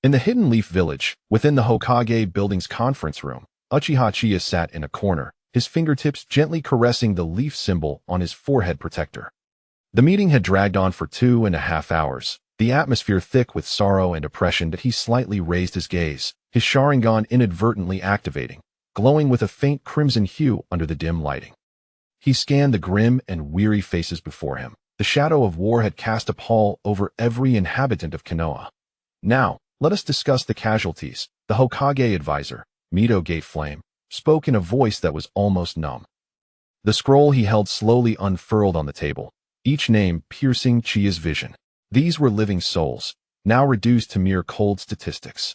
In the Hidden Leaf Village, within the Hokage building's conference room, Uchiha Qianye sat in a corner, his fingertips gently caressing the leaf symbol on his forehead protector. The meeting had dragged on for 2.5 hours, the atmosphere thick with sorrow and oppression that he slightly raised his gaze, his Sharingan inadvertently activating, glowing with a faint crimson hue under the dim lighting. He scanned the grim and weary faces before him. The shadow of war had cast a pall over every inhabitant of Konoha. Now, let us discuss the casualties. The Hokage advisor, Mito Gateflame, spoke in a voice that was almost numb. The scroll he held slowly unfurled on the table, each name piercing Chiya's vision. These were living souls, now reduced to mere cold statistics.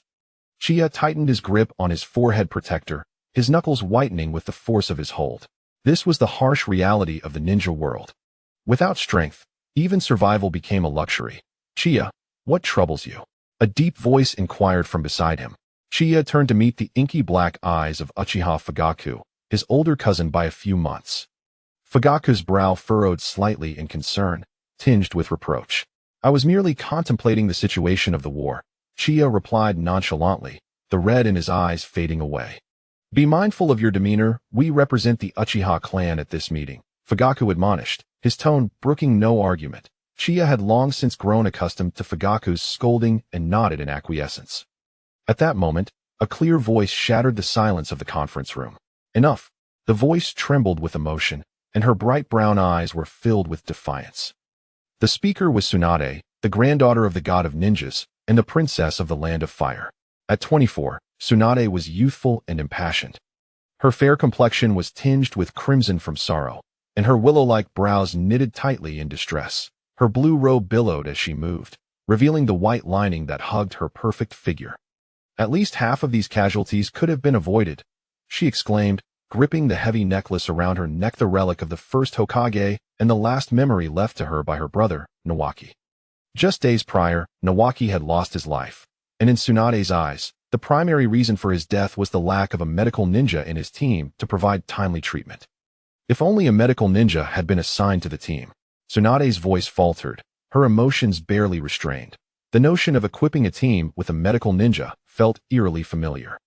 Chiya tightened his grip on his forehead protector, his knuckles whitening with the force of his hold. This was the harsh reality of the ninja world. Without strength, even survival became a luxury. Chiya, what troubles you? A deep voice inquired from beside him. Chiya turned to meet the inky black eyes of Uchiha Fugaku, his older cousin by a few months. Fugaku's brow furrowed slightly in concern, tinged with reproach. I was merely contemplating the situation of the war, Chiya replied nonchalantly, the red in his eyes fading away. Be mindful of your demeanor, we represent the Uchiha clan at this meeting, Fugaku admonished, his tone brooking no argument. Chiya had long since grown accustomed to Fugaku's scolding and nodded in acquiescence. At that moment, a clear voice shattered the silence of the conference room. Enough. The voice trembled with emotion, and her bright brown eyes were filled with defiance. The speaker was Tsunade, the granddaughter of the god of ninjas, and the princess of the land of fire. At 24, Tsunade was youthful and impassioned. Her fair complexion was tinged with crimson from sorrow, and her willow-like brows knitted tightly in distress. Her blue robe billowed as she moved, revealing the white lining that hugged her perfect figure. At least half of these casualties could have been avoided, she exclaimed, gripping the heavy necklace around her neck, the relic of the first Hokage and the last memory left to her by her brother, Nawaki. Just days prior, Nawaki had lost his life, and in Tsunade's eyes, the primary reason for his death was the lack of a medical ninja in his team to provide timely treatment. If only a medical ninja had been assigned to the team. Tsunade's voice faltered, her emotions barely restrained. The notion of equipping a team with a medical ninja felt eerily familiar.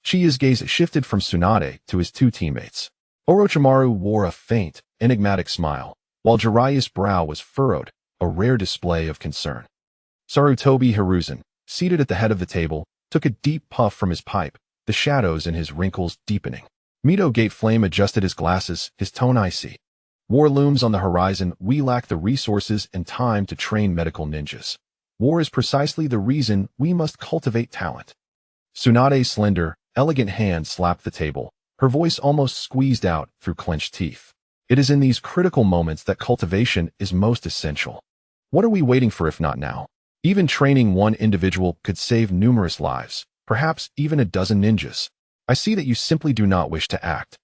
Chiya's gaze shifted from Tsunade to his two teammates. Orochimaru wore a faint, enigmatic smile, while Jiraiya's brow was furrowed, a rare display of concern. Sarutobi Hiruzen, seated at the head of the table, took a deep puff from his pipe, the shadows in his wrinkles deepening. Mito Gateflame adjusted his glasses, his tone icy. War looms on the horizon. We lack the resources and time to train medical ninjas. War is precisely the reason we must cultivate talent. Tsunade's slender, elegant hand slapped the table, her voice almost squeezed out through clenched teeth. It is in these critical moments that cultivation is most essential. What are we waiting for if not now? Even training one individual could save numerous lives, perhaps even a dozen ninjas. I see that you simply do not wish to act.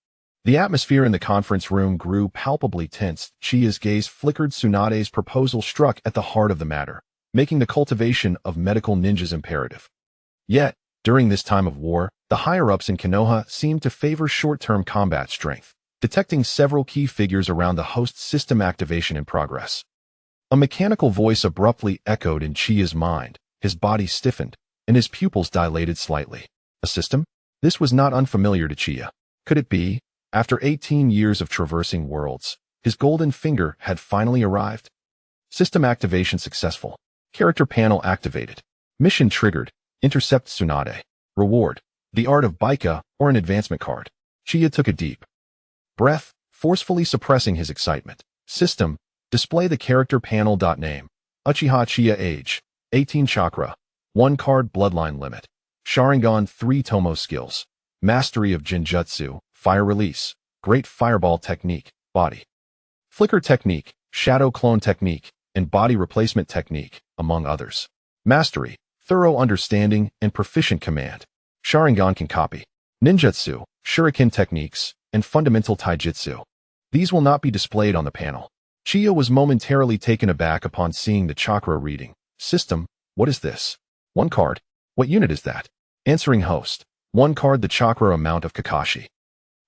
The atmosphere in the conference room grew palpably tense. Chiya's gaze flickered. Tsunade's proposal struck at the heart of the matter, making the cultivation of medical ninjas imperative. Yet, during this time of war, the higher-ups in Konoha seemed to favor short-term combat strength, detecting several key figures around the host's system activation in progress. A mechanical voice abruptly echoed in Chiya's mind, his body stiffened, and his pupils dilated slightly. A system? This was not unfamiliar to Chiya. Could it be? After 18 years of traversing worlds, his golden finger had finally arrived. System activation successful. Character panel activated. Mission triggered. Intercept Tsunade. Reward. The art of Baika or an advancement card. Chiya took a deep breath, forcefully suppressing his excitement. System. Display the character panel. Name. Uchiha Qianye. Age. 18 chakra. 1 card bloodline limit. Sharingan 3 Tomo skills. Mastery of Genjutsu. Fire release. Great fireball technique. Body flicker technique. Shadow clone technique. And body replacement technique, among others. Mastery. Thorough understanding and proficient command. Sharingan can copy. Ninjutsu. Shuriken techniques. And fundamental taijutsu. These will not be displayed on the panel. Chiya was momentarily taken aback upon seeing the chakra reading. System. What is this? 1 card. What unit is that? Answering host. 1 card. The chakra amount of Kakashi.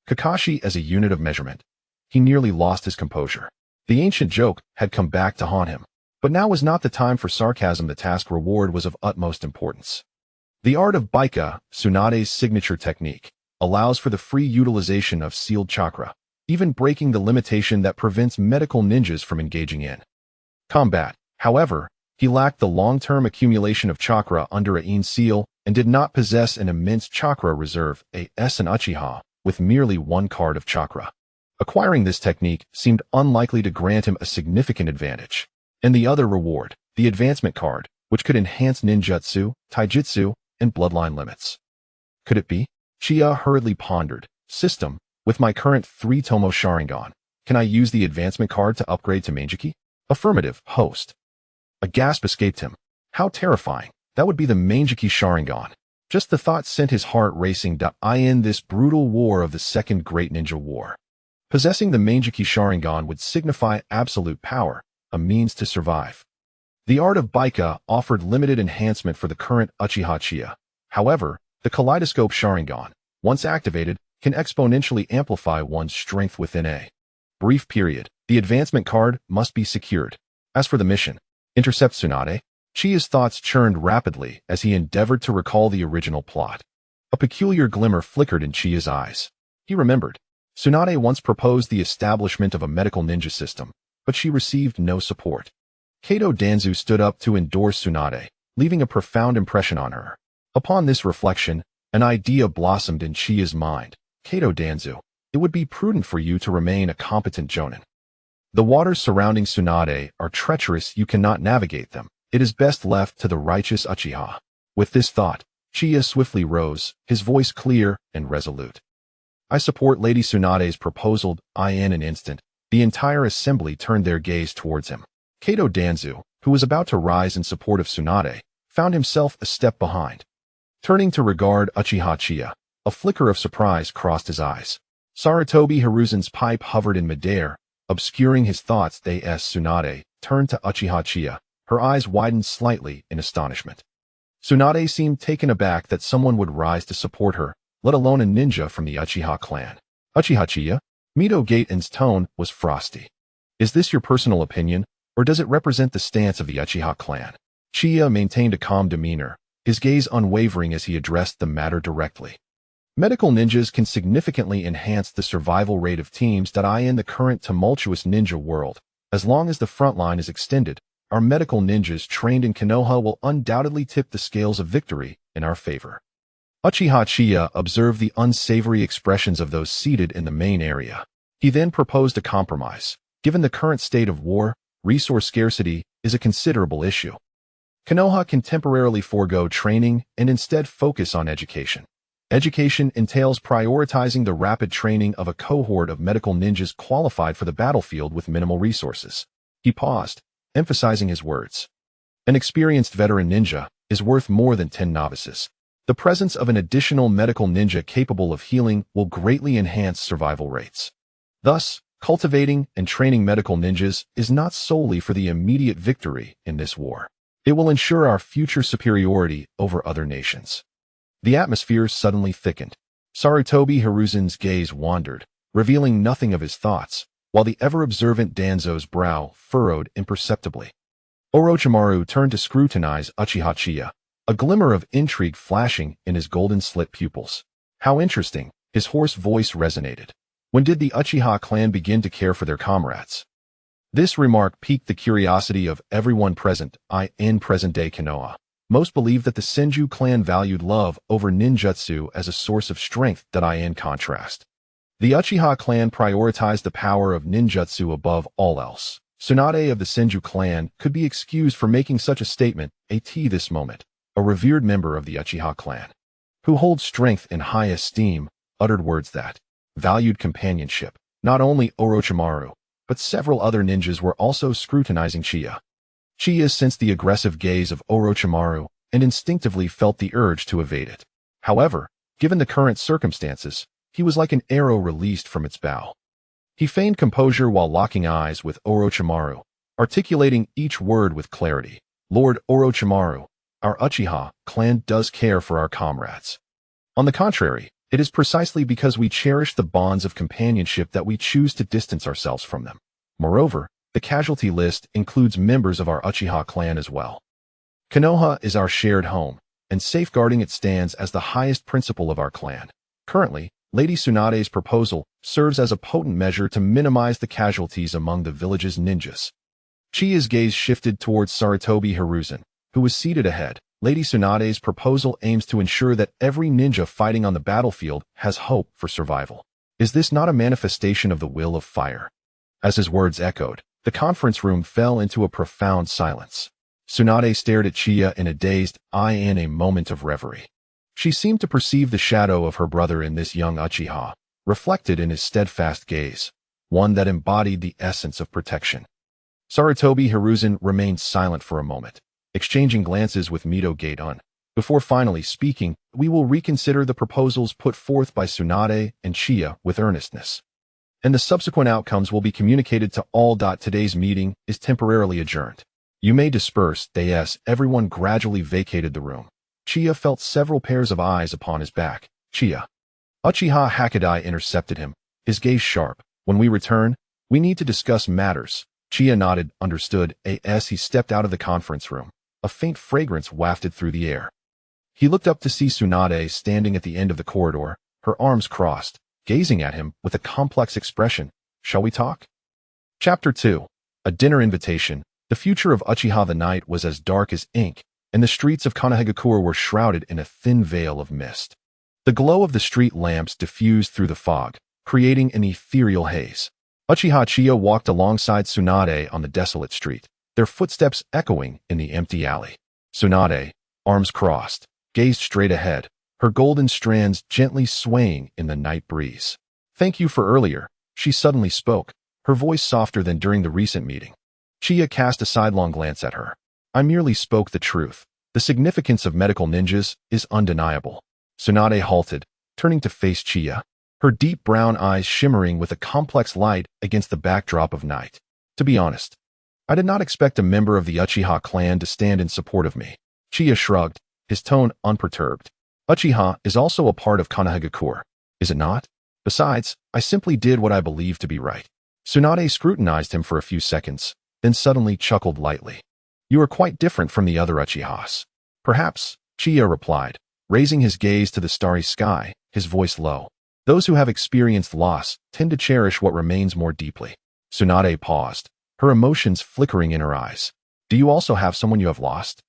Kakashi as a unit of measurement. He nearly lost his composure. The ancient joke had come back to haunt him. But now was not the time for sarcasm. The task reward was of utmost importance. The art of Baika, Tsunade's signature technique, allows for the free utilization of sealed chakra, even breaking the limitation that prevents medical ninjas from engaging in combat. However, he lacked the long-term accumulation of chakra under a seal and did not possess an immense chakra reserve, as an Uchiha, with merely one card of chakra. Acquiring this technique seemed unlikely to grant him a significant advantage. And the other reward, the advancement card, which could enhance ninjutsu, taijutsu, and bloodline limits. Could it be? Chiya hurriedly pondered. System, with my current 3-tomo Sharingan, can I use the advancement card to upgrade to Meijiki? Affirmative, host. A gasp escaped him. How terrifying. That would be the Meijiki Sharingan. Just the thought sent his heart racing. In this brutal war of the Second Great Ninja War, possessing the Meijiki Sharingan would signify absolute power, a means to survive. The art of Baika offered limited enhancement for the current Uchiha Chiya. However, the Kaleidoscope Sharingan, once activated, can exponentially amplify one's strength within a brief period. The advancement card must be secured. As for the mission, intercept Tsunade, Chiya's thoughts churned rapidly as he endeavored to recall the original plot. A peculiar glimmer flickered in Chiya's eyes. He remembered. Tsunade once proposed the establishment of a medical ninja system, but she received no support. Kato Danzo stood up to endorse Tsunade, leaving a profound impression on her. Upon this reflection, an idea blossomed in Chiya's mind. Kato Danzo, it would be prudent for you to remain a competent jonin. The waters surrounding Tsunade are treacherous, you cannot navigate them. It is best left to the righteous Uchiha. With this thought, Chiya swiftly rose, his voice clear and resolute. I support Lady Tsunade's proposal. In an instant, the entire assembly turned their gaze towards him. Kato Danzo, who was about to rise in support of Tsunade, found himself a step behind. Turning to regard Uchiha Chiya, a flicker of surprise crossed his eyes. Sarutobi Hiruzen's pipe hovered in midair, obscuring his thoughts. As Tsunade turned to Uchiha Chiya, her eyes widened slightly in astonishment. Tsunade seemed taken aback that someone would rise to support her, let alone a ninja from the Uchiha clan. Uchiha Chiya? Mito Gaten's tone was frosty. Is this your personal opinion, or does it represent the stance of the Uchiha clan? Chiya maintained a calm demeanor, his gaze unwavering as he addressed the matter directly. Medical ninjas can significantly enhance the survival rate of teams. In the current tumultuous ninja world, as long as the front line is extended, our medical ninjas trained in Konoha will undoubtedly tip the scales of victory in our favor. Uchiha Chiya observed the unsavory expressions of those seated in the main area. He then proposed a compromise. Given the current state of war, resource scarcity is a considerable issue. Konoha can temporarily forego training and instead focus on education. Education entails prioritizing the rapid training of a cohort of medical ninjas qualified for the battlefield with minimal resources. He paused, emphasizing his words. An experienced veteran ninja is worth more than 10 novices. The presence of an additional medical ninja capable of healing will greatly enhance survival rates. Thus, cultivating and training medical ninjas is not solely for the immediate victory in this war. It will ensure our future superiority over other nations. The atmosphere suddenly thickened. Sarutobi Hiruzen's gaze wandered, revealing nothing of his thoughts, while the ever-observant Danzo's brow furrowed imperceptibly. Orochimaru turned to scrutinize Uchiha Chiya, a glimmer of intrigue flashing in his golden-slit pupils. How interesting, his hoarse voice resonated. When did the Uchiha clan begin to care for their comrades? This remark piqued the curiosity of everyone present. In present-day Konoha, most believe that the Senju clan valued love over ninjutsu as a source of strength. In contrast, the Uchiha clan prioritized the power of ninjutsu above all else. Tsunade of the Senju clan could be excused for making such a statement. This moment, a revered member of the Uchiha clan, who holds strength in high esteem, uttered words that valued companionship. Not only Orochimaru, but several other ninjas were also scrutinizing Chiya. Chiya sensed the aggressive gaze of Orochimaru and instinctively felt the urge to evade it. However, given the current circumstances, he was like an arrow released from its bow. He feigned composure while locking eyes with Orochimaru, articulating each word with clarity. Lord Orochimaru, our Uchiha clan does care for our comrades. On the contrary, it is precisely because we cherish the bonds of companionship that we choose to distance ourselves from them. Moreover, the casualty list includes members of our Uchiha clan as well. Konoha is our shared home, and safeguarding it stands as the highest principle of our clan. Currently, Lady Tsunade's proposal serves as a potent measure to minimize the casualties among the village's ninjas. Chiya's gaze shifted towards Sarutobi Hiruzen, who was seated ahead. Lady Tsunade's proposal aims to ensure that every ninja fighting on the battlefield has hope for survival. Is this not a manifestation of the will of fire? As his words echoed, the conference room fell into a profound silence. Tsunade stared at Chiya in a dazed eye in a moment of reverie. She seemed to perceive the shadow of her brother in this young Uchiha, reflected in his steadfast gaze, one that embodied the essence of protection. Sarutobi Hiruzen remained silent for a moment, exchanging glances with Mito Gaidon. Before finally speaking, we will reconsider the proposals put forth by Tsunade and Chiya with earnestness, and the subsequent outcomes will be communicated to all. Today's meeting is temporarily adjourned. You may disperse. Everyone gradually vacated the room. Chiya felt several pairs of eyes upon his back. Chiya. Uchiha Hakadai intercepted him, his gaze sharp. When we return, we need to discuss matters. Chiya nodded, understood. As he stepped out of the conference room, a faint fragrance wafted through the air. He looked up to see Tsunade standing at the end of the corridor, her arms crossed, gazing at him with a complex expression. Shall we talk? Chapter 2. A dinner invitation. The future of Uchiha the night was as dark as ink, and the streets of Konoha were shrouded in a thin veil of mist. The glow of the street lamps diffused through the fog, creating an ethereal haze. Uchiha Chiya walked alongside Tsunade on the desolate street, their footsteps echoing in the empty alley. Tsunade, arms crossed, gazed straight ahead, her golden strands gently swaying in the night breeze. Thank you for earlier, she suddenly spoke, her voice softer than during the recent meeting. Chiya cast a sidelong glance at her. I merely spoke the truth. The significance of medical ninjas is undeniable. Tsunade halted, turning to face Chiya, her deep brown eyes shimmering with a complex light against the backdrop of night. To be honest, I did not expect a member of the Uchiha clan to stand in support of me. Chiya shrugged, his tone unperturbed. Uchiha is also a part of Konoha, is it not? Besides, I simply did what I believed to be right. Tsunade scrutinized him for a few seconds, then suddenly chuckled lightly. You are quite different from the other Uchihas. Perhaps, Chiya replied, raising his gaze to the starry sky, his voice low. Those who have experienced loss tend to cherish what remains more deeply. Tsunade paused, her emotions flickering in her eyes. Do you also have someone you have lost?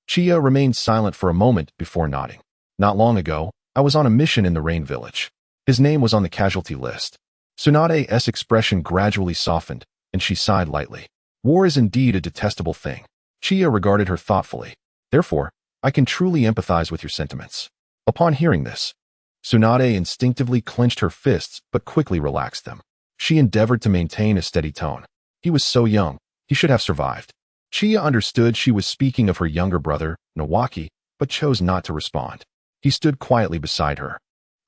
Chiya remained silent for a moment before nodding. Not long ago, I was on a mission in the Rain Village. His name was on the casualty list. Tsunade's expression gradually softened, and she sighed lightly. War is indeed a detestable thing. Chiya regarded her thoughtfully. Therefore, I can truly empathize with your sentiments. Upon hearing this, Tsunade instinctively clenched her fists but quickly relaxed them. She endeavored to maintain a steady tone. He was so young, he should have survived. Chiya understood she was speaking of her younger brother, Nawaki, but chose not to respond. He stood quietly beside her,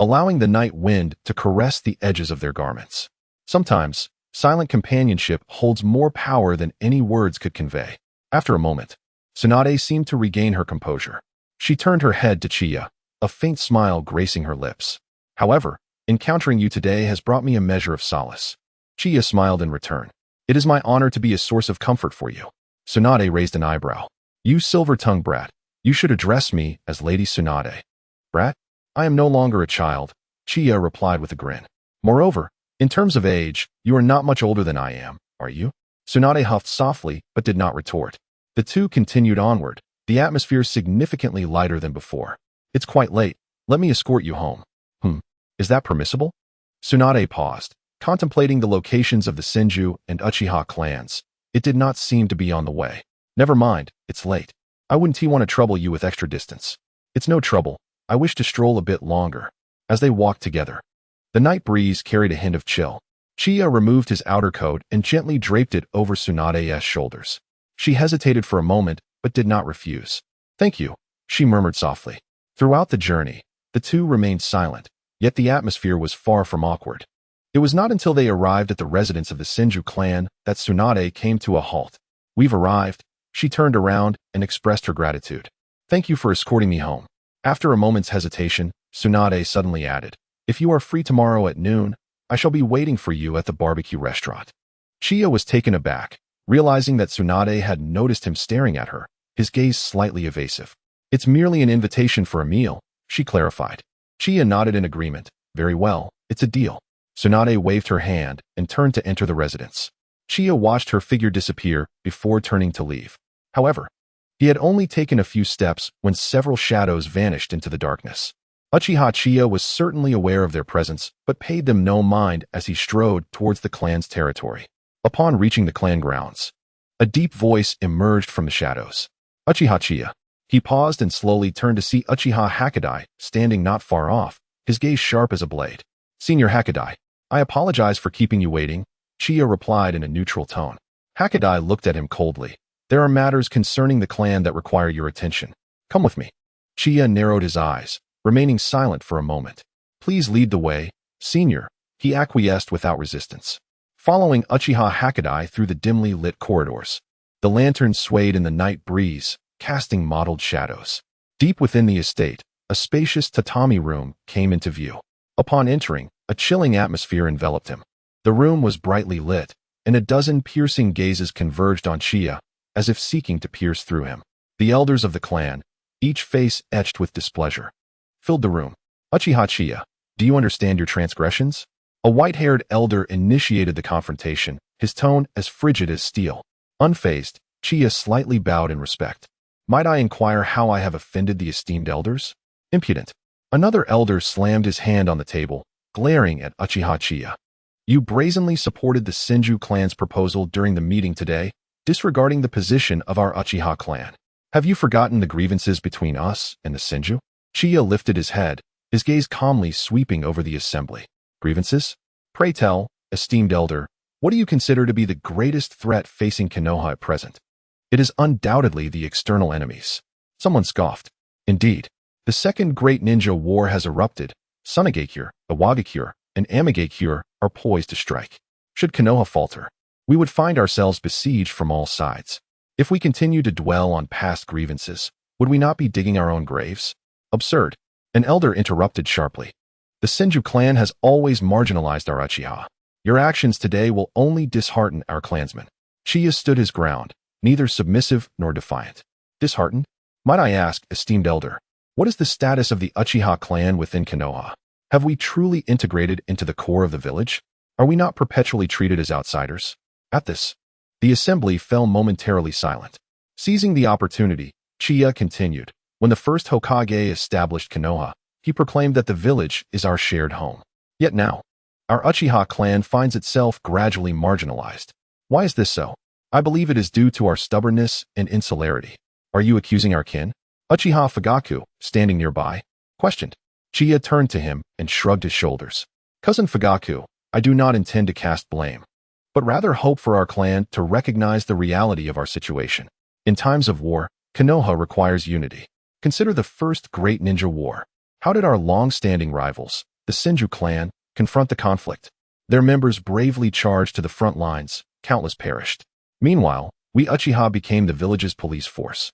allowing the night wind to caress the edges of their garments. Sometimes, silent companionship holds more power than any words could convey. After a moment, Tsunade seemed to regain her composure. She turned her head to Chiya, a faint smile gracing her lips. However, encountering you today has brought me a measure of solace. Chiya smiled in return. It is my honor to be a source of comfort for you. Tsunade raised an eyebrow. You silver-tongued brat, you should address me as Lady Tsunade. Brat? I am no longer a child, Chiya replied with a grin. Moreover, in terms of age, you are not much older than I am, are you? Tsunade huffed softly, but did not retort. The two continued onward, the atmosphere significantly lighter than before. It's quite late, let me escort you home. Is that permissible? Tsunade paused, contemplating the locations of the Senju and Uchiha clans. It did not seem to be on the way. Never mind, it's late. I wouldn't want to trouble you with extra distance. It's no trouble, I wish to stroll a bit longer. As they walked together, the night breeze carried a hint of chill. Chiya removed his outer coat and gently draped it over Tsunade's shoulders. She hesitated for a moment, but did not refuse. Thank you, she murmured softly. Throughout the journey, the two remained silent, yet the atmosphere was far from awkward. It was not until they arrived at the residence of the Senju clan that Tsunade came to a halt. We've arrived. She turned around and expressed her gratitude. Thank you for escorting me home. After a moment's hesitation, Tsunade suddenly added, if you are free tomorrow at noon, I shall be waiting for you at the barbecue restaurant. Chiya was taken aback, realizing that Tsunade had noticed him staring at her, his gaze slightly evasive. It's merely an invitation for a meal, she clarified. Chiya nodded in agreement. Very well, it's a deal. Tsunade waved her hand and turned to enter the residence. Chiya watched her figure disappear before turning to leave. However, he had only taken a few steps when several shadows vanished into the darkness. Uchiha Qianye was certainly aware of their presence, but paid them no mind as he strode towards the clan's territory. Upon reaching the clan grounds, a deep voice emerged from the shadows. Uchiha Qianye. He paused and slowly turned to see Uchiha Hokage standing not far off, his gaze sharp as a blade. Senior Hokage, I apologize for keeping you waiting, Chiya replied in a neutral tone. Hokage looked at him coldly. There are matters concerning the clan that require your attention. Come with me. Chiya narrowed his eyes, remaining silent for a moment. Please lead the way, senior, he acquiesced without resistance. Following Uchiha Hokage through the dimly lit corridors, the lanterns swayed in the night breeze, casting mottled shadows. Deep within the estate, a spacious tatami room came into view. Upon entering, a chilling atmosphere enveloped him. The room was brightly lit, and a dozen piercing gazes converged on Chiya, as if seeking to pierce through him. The elders of the clan, each face etched with displeasure, filled the room. Uchiha Chiya, do you understand your transgressions? A white-haired elder initiated the confrontation, his tone as frigid as steel. Unfazed, Chiya slightly bowed in respect. Might I inquire how I have offended the esteemed elders? Impudent. Another elder slammed his hand on the table, glaring at Uchiha Chiya. You brazenly supported the Senju clan's proposal during the meeting today, disregarding the position of our Uchiha clan. Have you forgotten the grievances between us and the Senju? Chiya lifted his head, his gaze calmly sweeping over the assembly. Grievances? Pray tell, esteemed elder, what do you consider to be the greatest threat facing Konoha at present? It is undoubtedly the external enemies. Someone scoffed. Indeed, the second great ninja war has erupted. Tsunade, Iwagakure, and Amigakure are poised to strike. Should Konoha falter, we would find ourselves besieged from all sides. If we continue to dwell on past grievances, would we not be digging our own graves? Absurd. An elder interrupted sharply. The Senju clan has always marginalized our Uchiha. Your actions today will only dishearten our clansmen. Chiya stood his ground, neither submissive nor defiant. Disheartened? Might I ask, esteemed elder, what is the status of the Uchiha clan within Konoha? Have we truly integrated into the core of the village? Are we not perpetually treated as outsiders? At this, the assembly fell momentarily silent. Seizing the opportunity, Chiya continued. When the first Hokage established Konoha, he proclaimed that the village is our shared home. Yet now, our Uchiha clan finds itself gradually marginalized. Why is this so? I believe it is due to our stubbornness and insularity. Are you accusing our kin? Uchiha Fugaku, standing nearby, questioned. Chiya turned to him and shrugged his shoulders. Cousin Fugaku, I do not intend to cast blame, but rather hope for our clan to recognize the reality of our situation. In times of war, Konoha requires unity. Consider the first great ninja war. How did our long-standing rivals, the Senju clan, confront the conflict? Their members bravely charged to the front lines, countless perished. Meanwhile, we Uchiha became the village's police force,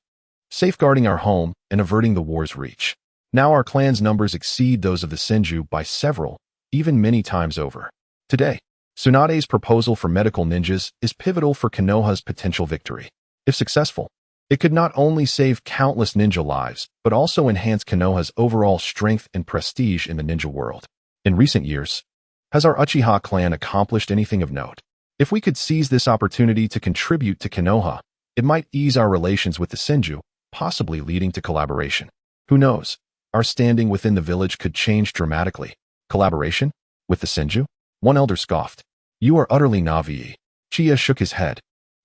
safeguarding our home and averting the war's reach. Now our clan's numbers exceed those of the Senju by several, even many times over. Today, Tsunade's proposal for medical ninjas is pivotal for Konoha's potential victory. If successful, it could not only save countless ninja lives, but also enhance Konoha's overall strength and prestige in the ninja world. In recent years, has our Uchiha clan accomplished anything of note? If we could seize this opportunity to contribute to Konoha, it might ease our relations with the Senju, possibly leading to collaboration. Who knows? Our standing within the village could change dramatically. Collaboration? With the Senju? One elder scoffed. You are utterly naive. Chiya shook his head.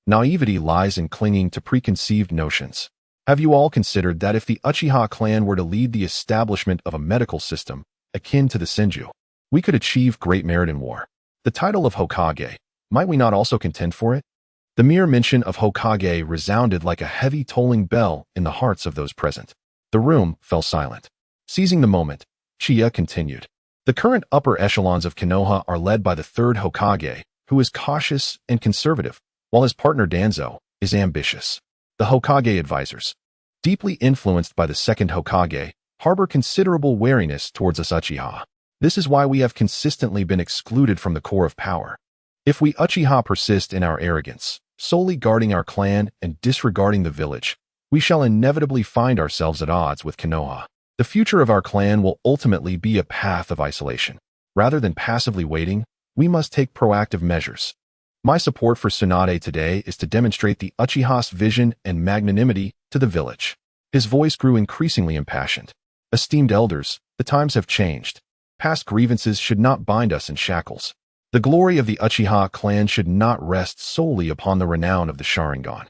Naivety lies in clinging to preconceived notions. Have you all considered that if the Uchiha clan were to lead the establishment of a medical system akin to the Senju, we could achieve great merit in war? The title of Hokage, might we not also contend for it? The mere mention of Hokage resounded like a heavy tolling bell in the hearts of those present. The room fell silent. Seizing the moment, Chiya continued. The current upper echelons of Konoha are led by the third Hokage, who is cautious and conservative, while his partner Danzo is ambitious. The Hokage advisors, deeply influenced by the second Hokage, harbor considerable wariness towards us Uchiha. This is why we have consistently been excluded from the core of power. If we Uchiha persist in our arrogance, solely guarding our clan and disregarding the village, we shall inevitably find ourselves at odds with Konoha. The future of our clan will ultimately be a path of isolation. Rather than passively waiting, we must take proactive measures. My support for Tsunade today is to demonstrate the Uchiha's vision and magnanimity to the village. His voice grew increasingly impassioned. Esteemed elders, the times have changed. Past grievances should not bind us in shackles. The glory of the Uchiha clan should not rest solely upon the renown of the Sharingan,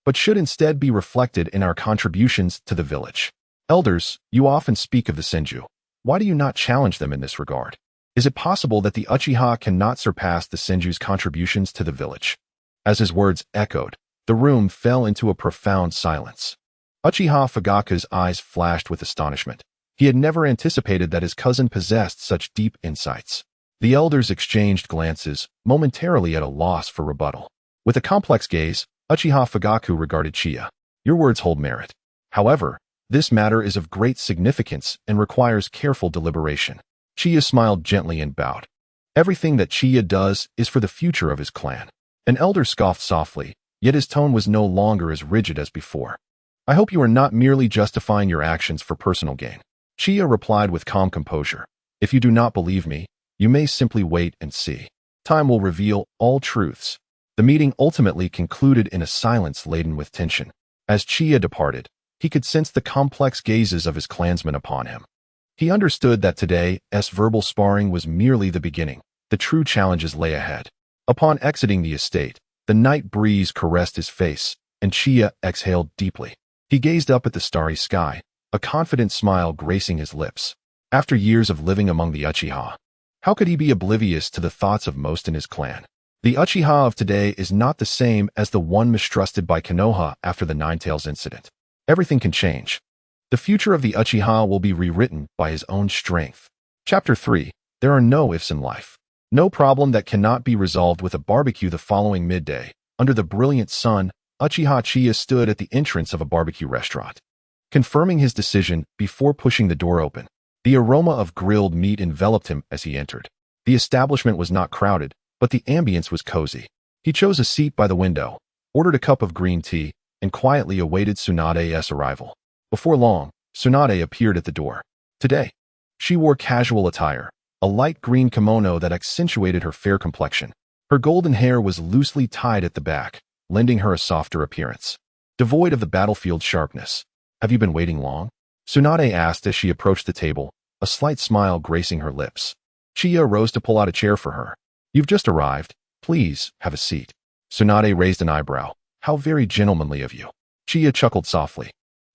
but should instead be reflected in our contributions to the village. Elders, you often speak of the Senju. Why do you not challenge them in this regard? Is it possible that the Uchiha cannot surpass the Senju's contributions to the village? As his words echoed, the room fell into a profound silence. Uchiha Fugaku's eyes flashed with astonishment. He had never anticipated that his cousin possessed such deep insights. The elders exchanged glances, momentarily at a loss for rebuttal. With a complex gaze, Uchiha Fugaku regarded Chiya. Your words hold merit. However, this matter is of great significance and requires careful deliberation. Chiya smiled gently and bowed. Everything that Chiya does is for the future of his clan. An elder scoffed softly, yet his tone was no longer as rigid as before. I hope you are not merely justifying your actions for personal gain. Chiya replied with calm composure. If you do not believe me, you may simply wait and see. Time will reveal all truths. The meeting ultimately concluded in a silence laden with tension. As Chiya departed, he could sense the complex gazes of his clansmen upon him. He understood that today's verbal sparring was merely the beginning. The true challenges lay ahead. Upon exiting the estate, the night breeze caressed his face, and Chiya exhaled deeply. He gazed up at the starry sky, a confident smile gracing his lips. After years of living among the Uchiha, how could he be oblivious to the thoughts of most in his clan? The Uchiha of today is not the same as the one mistrusted by Konoha after the Ninetales incident. Everything can change. The future of the Uchiha will be rewritten by his own strength. Chapter 3. There are no ifs in life. No problem that cannot be resolved with a barbecue. The following midday, under the brilliant sun, Uchiha Chiya stood at the entrance of a barbecue restaurant. Confirming his decision before pushing the door open, the aroma of grilled meat enveloped him as he entered. The establishment was not crowded, but the ambience was cozy. He chose a seat by the window, ordered a cup of green tea, and quietly awaited Tsunade's arrival. Before long, Tsunade appeared at the door. Today, she wore casual attire, a light green kimono that accentuated her fair complexion. Her golden hair was loosely tied at the back, lending her a softer appearance, devoid of the battlefield sharpness. Have you been waiting long? Tsunade asked as she approached the table, a slight smile gracing her lips. Chiya rose to pull out a chair for her. You've just arrived. Please, have a seat. Tsunade raised an eyebrow. How very gentlemanly of you. Chiya chuckled softly,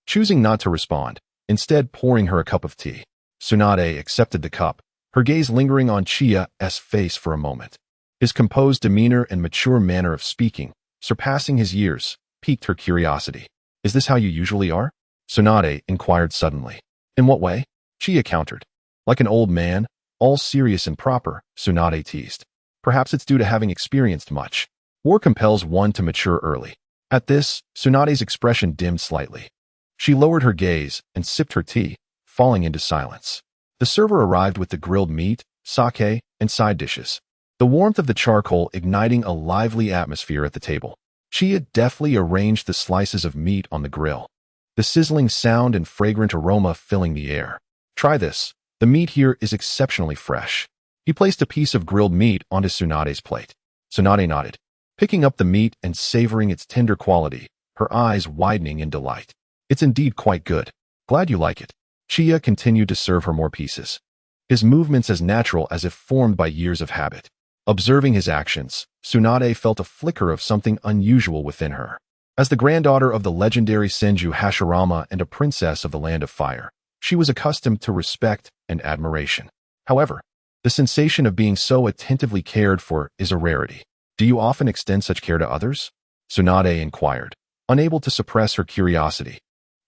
choosing not to respond, instead pouring her a cup of tea. Tsunade accepted the cup, her gaze lingering on Chiya's face for a moment. His composed demeanor and mature manner of speaking, surpassing his years, piqued her curiosity. Is this how you usually are? Tsunade inquired suddenly. In what way? Chiya countered. Like an old man, all serious and proper, Tsunade teased. Perhaps it's due to having experienced much. War compels one to mature early. At this, Tsunade's expression dimmed slightly. She lowered her gaze and sipped her tea, falling into silence. The server arrived with the grilled meat, sake, and side dishes. The warmth of the charcoal igniting a lively atmosphere at the table. Chiya deftly arranged the slices of meat on the grill, the sizzling sound and fragrant aroma filling the air. Try this. The meat here is exceptionally fresh. He placed a piece of grilled meat onto Tsunade's plate. Tsunade nodded, picking up the meat and savoring its tender quality, her eyes widening in delight. It's indeed quite good. Glad you like it. Chiya continued to serve her more pieces, his movements as natural as if formed by years of habit. Observing his actions, Tsunade felt a flicker of something unusual within her. As the granddaughter of the legendary Senju Hashirama and a princess of the Land of Fire, she was accustomed to respect and admiration. However, the sensation of being so attentively cared for is a rarity. Do you often extend such care to others? Tsunade inquired, unable to suppress her curiosity.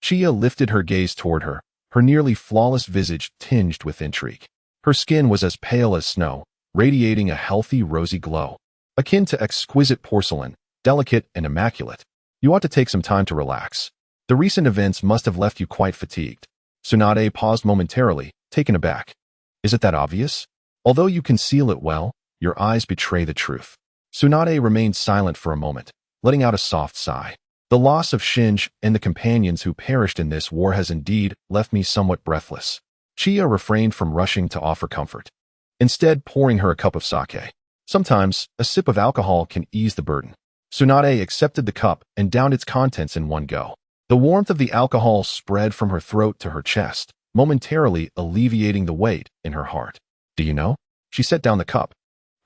Chiya lifted her gaze toward her, her nearly flawless visage tinged with intrigue. Her skin was as pale as snow, radiating a healthy rosy glow, akin to exquisite porcelain, delicate and immaculate. You ought to take some time to relax. The recent events must have left you quite fatigued. Tsunade paused momentarily, taken aback. Is it that obvious? Although you conceal it well, your eyes betray the truth. Tsunade remained silent for a moment, letting out a soft sigh. The loss of Shinji and the companions who perished in this war has indeed left me somewhat breathless. Chiya refrained from rushing to offer comfort, instead pouring her a cup of sake. Sometimes, a sip of alcohol can ease the burden. Tsunade accepted the cup and downed its contents in one go. The warmth of the alcohol spread from her throat to her chest, momentarily alleviating the weight in her heart. Do you know? She set down the cup,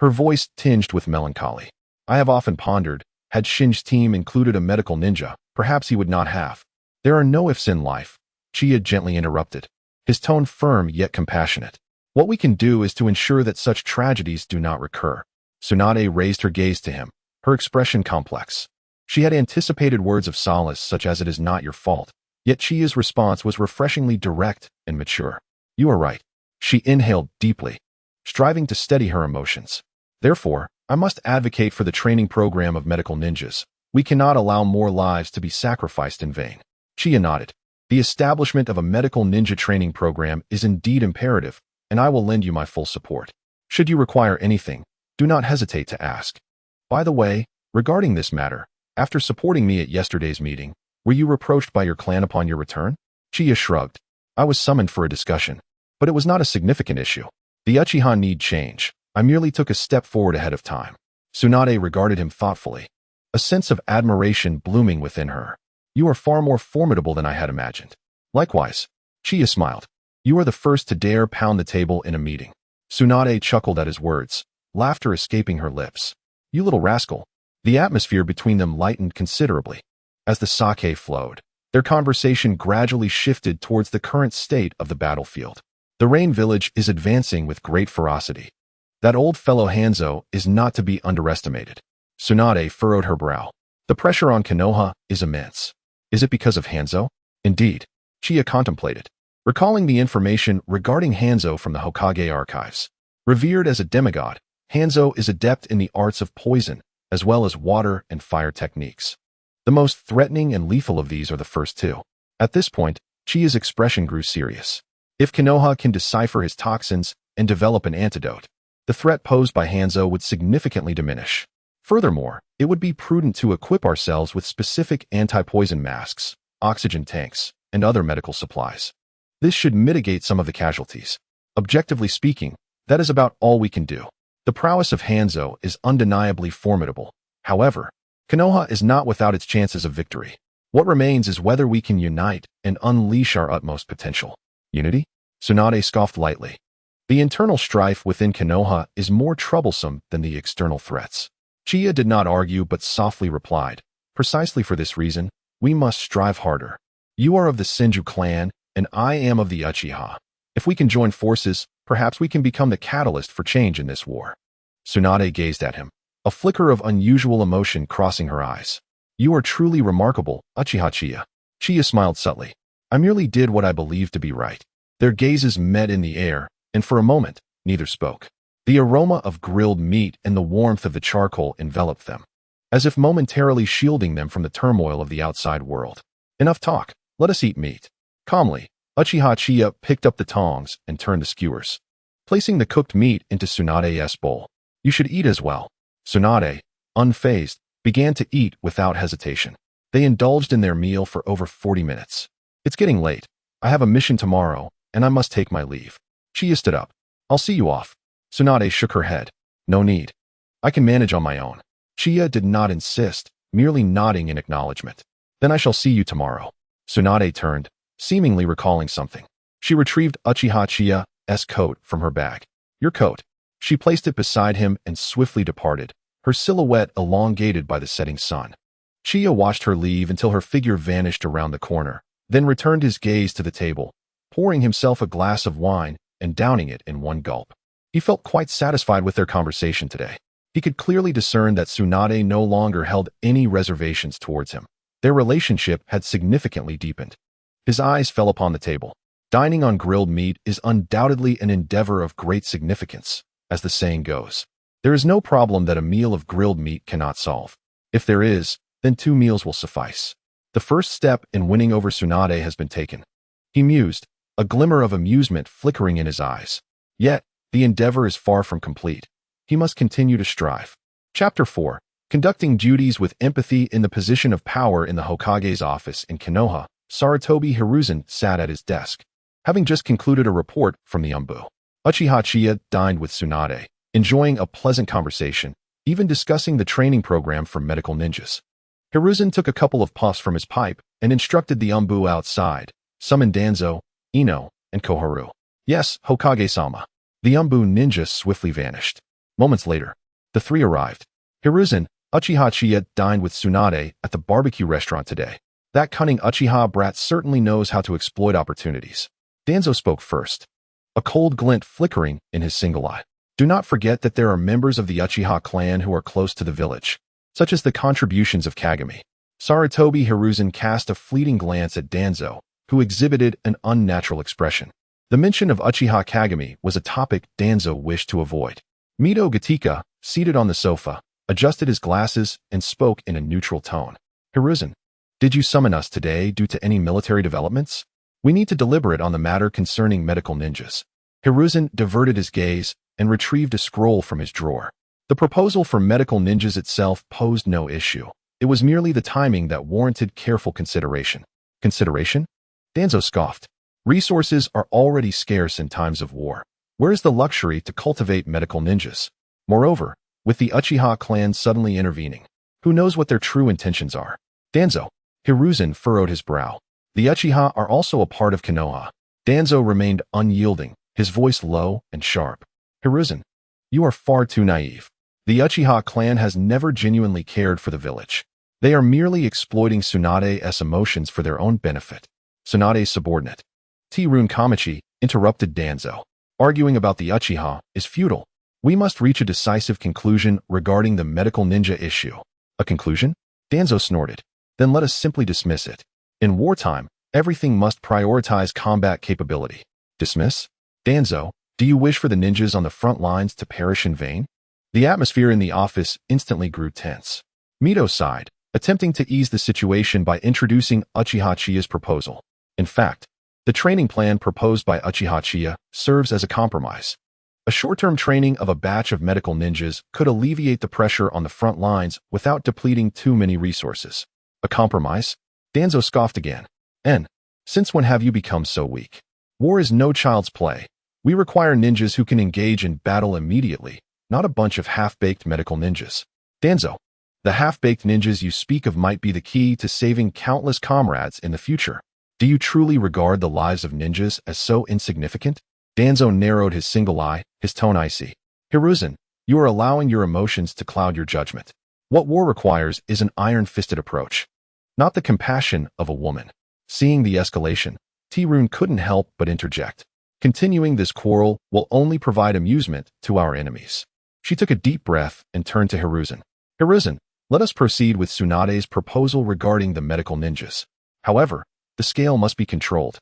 her voice tinged with melancholy. I have often pondered, had Shinji's team included a medical ninja, perhaps he would not have. There are no ifs in life, Chiya gently interrupted, his tone firm yet compassionate. What we can do is to ensure that such tragedies do not recur. Tsunade raised her gaze to him, her expression complex. She had anticipated words of solace such as "it is not your fault," yet Chiya's response was refreshingly direct and mature. You are right. She inhaled deeply, striving to steady her emotions. Therefore, I must advocate for the training program of medical ninjas. We cannot allow more lives to be sacrificed in vain. Chiya nodded. The establishment of a medical ninja training program is indeed imperative, and I will lend you my full support. Should you require anything, do not hesitate to ask. By the way, regarding this matter, after supporting me at yesterday's meeting, were you reproached by your clan upon your return? Chiya shrugged. I was summoned for a discussion, but it was not a significant issue. The Uchiha need change. I merely took a step forward ahead of time. Tsunade regarded him thoughtfully, a sense of admiration blooming within her. You are far more formidable than I had imagined. Likewise, Chiya smiled. You are the first to dare pound the table in a meeting. Tsunade chuckled at his words, laughter escaping her lips. You little rascal. The atmosphere between them lightened considerably. As the sake flowed, their conversation gradually shifted towards the current state of the battlefield. The Rain Village is advancing with great ferocity. That old fellow Hanzo is not to be underestimated. Tsunade furrowed her brow. The pressure on Konoha is immense. Is it because of Hanzo? Indeed. Chiya contemplated, recalling the information regarding Hanzo from the Hokage archives. Revered as a demigod, Hanzo is adept in the arts of poison, as well as water and fire techniques. The most threatening and lethal of these are the first two. At this point, Chiya's expression grew serious. If Konoha can decipher his toxins and develop an antidote, the threat posed by Hanzo would significantly diminish. Furthermore, it would be prudent to equip ourselves with specific anti-poison masks, oxygen tanks, and other medical supplies. This should mitigate some of the casualties. Objectively speaking, that is about all we can do. The prowess of Hanzo is undeniably formidable. However, Konoha is not without its chances of victory. What remains is whether we can unite and unleash our utmost potential. Unity? Tsunade scoffed lightly. The internal strife within Konoha is more troublesome than the external threats. Chiya did not argue but softly replied, precisely for this reason, we must strive harder. You are of the Senju clan, and I am of the Uchiha. If we can join forces, perhaps we can become the catalyst for change in this war. Tsunade gazed at him, a flicker of unusual emotion crossing her eyes. You are truly remarkable, Uchiha Chiya. Chiya smiled subtly. I merely did what I believed to be right. Their gazes met in the air, and for a moment, neither spoke. The aroma of grilled meat and the warmth of the charcoal enveloped them, as if momentarily shielding them from the turmoil of the outside world. Enough talk, let us eat meat. Calmly, Uchiha Chiya picked up the tongs and turned the skewers, placing the cooked meat into Tsunade's bowl. You should eat as well. Tsunade, unfazed, began to eat without hesitation. They indulged in their meal for over 40 minutes. It's getting late. I have a mission tomorrow, and I must take my leave. Chiya stood up. I'll see you off. Tsunade shook her head. No need. I can manage on my own. Chiya did not insist, merely nodding in acknowledgement. Then I shall see you tomorrow. Tsunade turned, seemingly recalling something. She retrieved Uchiha Chiya's coat from her bag. Your coat. She placed it beside him and swiftly departed, her silhouette elongated by the setting sun. Chiya watched her leave until her figure vanished around the corner, then returned his gaze to the table, pouring himself a glass of wine and downing it in one gulp. He felt quite satisfied with their conversation today. He could clearly discern that Tsunade no longer held any reservations towards him. Their relationship had significantly deepened. His eyes fell upon the table. Dining on grilled meat is undoubtedly an endeavor of great significance, as the saying goes. There is no problem that a meal of grilled meat cannot solve. If there is, then 2 meals will suffice. The first step in winning over Tsunade has been taken. He mused, a glimmer of amusement flickering in his eyes. Yet, the endeavor is far from complete. He must continue to strive. Chapter 4. Conducting duties with empathy in the position of power in the Hokage's office in Konoha, Sarutobi Hiruzen sat at his desk, having just concluded a report from the Uchiha Qianye dined with Tsunade, enjoying a pleasant conversation, even discussing the training program for medical ninjas. Hiruzen took a couple of puffs from his pipe and instructed the outside, summon Danzo, Ino, and Koharu. Yes, Hokage-sama. The ninja swiftly vanished. Moments later, the three arrived. Hiruzen, Uchiha Qianye dined with Tsunade at the barbecue restaurant today. That cunning Uchiha brat certainly knows how to exploit opportunities. Danzo spoke first, a cold glint flickering in his single eye. Do not forget that there are members of the Uchiha clan who are close to the village, such as the contributions of Kagami. Sarutobi Hiruzen cast a fleeting glance at Danzo, who exhibited an unnatural expression. The mention of Uchiha Kagami was a topic Danzo wished to avoid. Mito Gatika, seated on the sofa, adjusted his glasses and spoke in a neutral tone. Hiruzen, did you summon us today due to any military developments? We need to deliberate on the matter concerning medical ninjas. Hiruzen diverted his gaze and retrieved a scroll from his drawer. The proposal for medical ninjas itself posed no issue. It was merely the timing that warranted careful consideration. Consideration? Danzo scoffed. Resources are already scarce in times of war. Where is the luxury to cultivate medical ninjas? Moreover, with the Uchiha clan suddenly intervening, who knows what their true intentions are? Danzo. Hiruzen furrowed his brow. The Uchiha are also a part of Konoha. Danzo remained unyielding, his voice low and sharp. Hiruzen, you are far too naive. The Uchiha clan has never genuinely cared for the village. They are merely exploiting Tsunade's emotions for their own benefit. Tsunade's subordinate, T-Rune Kamichi, interrupted Danzo. Arguing about the Uchiha is futile. We must reach a decisive conclusion regarding the medical ninja issue. A conclusion? Danzo snorted. Then let us simply dismiss it. In wartime, everything must prioritize combat capability. Dismiss? Danzo, do you wish for the ninjas on the front lines to perish in vain? The atmosphere in the office instantly grew tense. Mito sighed, attempting to ease the situation by introducing Uchiha Qianye's proposal. In fact, the training plan proposed by Uchiha Qianye serves as a compromise. A short-term training of a batch of medical ninjas could alleviate the pressure on the front lines without depleting too many resources. A compromise? Danzo scoffed again. Since when have you become so weak? War is no child's play. We require ninjas who can engage in battle immediately, not a bunch of half-baked medical ninjas. Danzo, the half-baked ninjas you speak of might be the key to saving countless comrades in the future. Do you truly regard the lives of ninjas as so insignificant? Danzo narrowed his single eye, his tone icy. Hiruzen, you are allowing your emotions to cloud your judgment. What war requires is an iron-fisted approach, not the compassion of a woman. Seeing the escalation, T-Rune couldn't help but interject. Continuing this quarrel will only provide amusement to our enemies. She took a deep breath and turned to Hiruzen. Hiruzen, let us proceed with Tsunade's proposal regarding the medical ninjas. However, the scale must be controlled,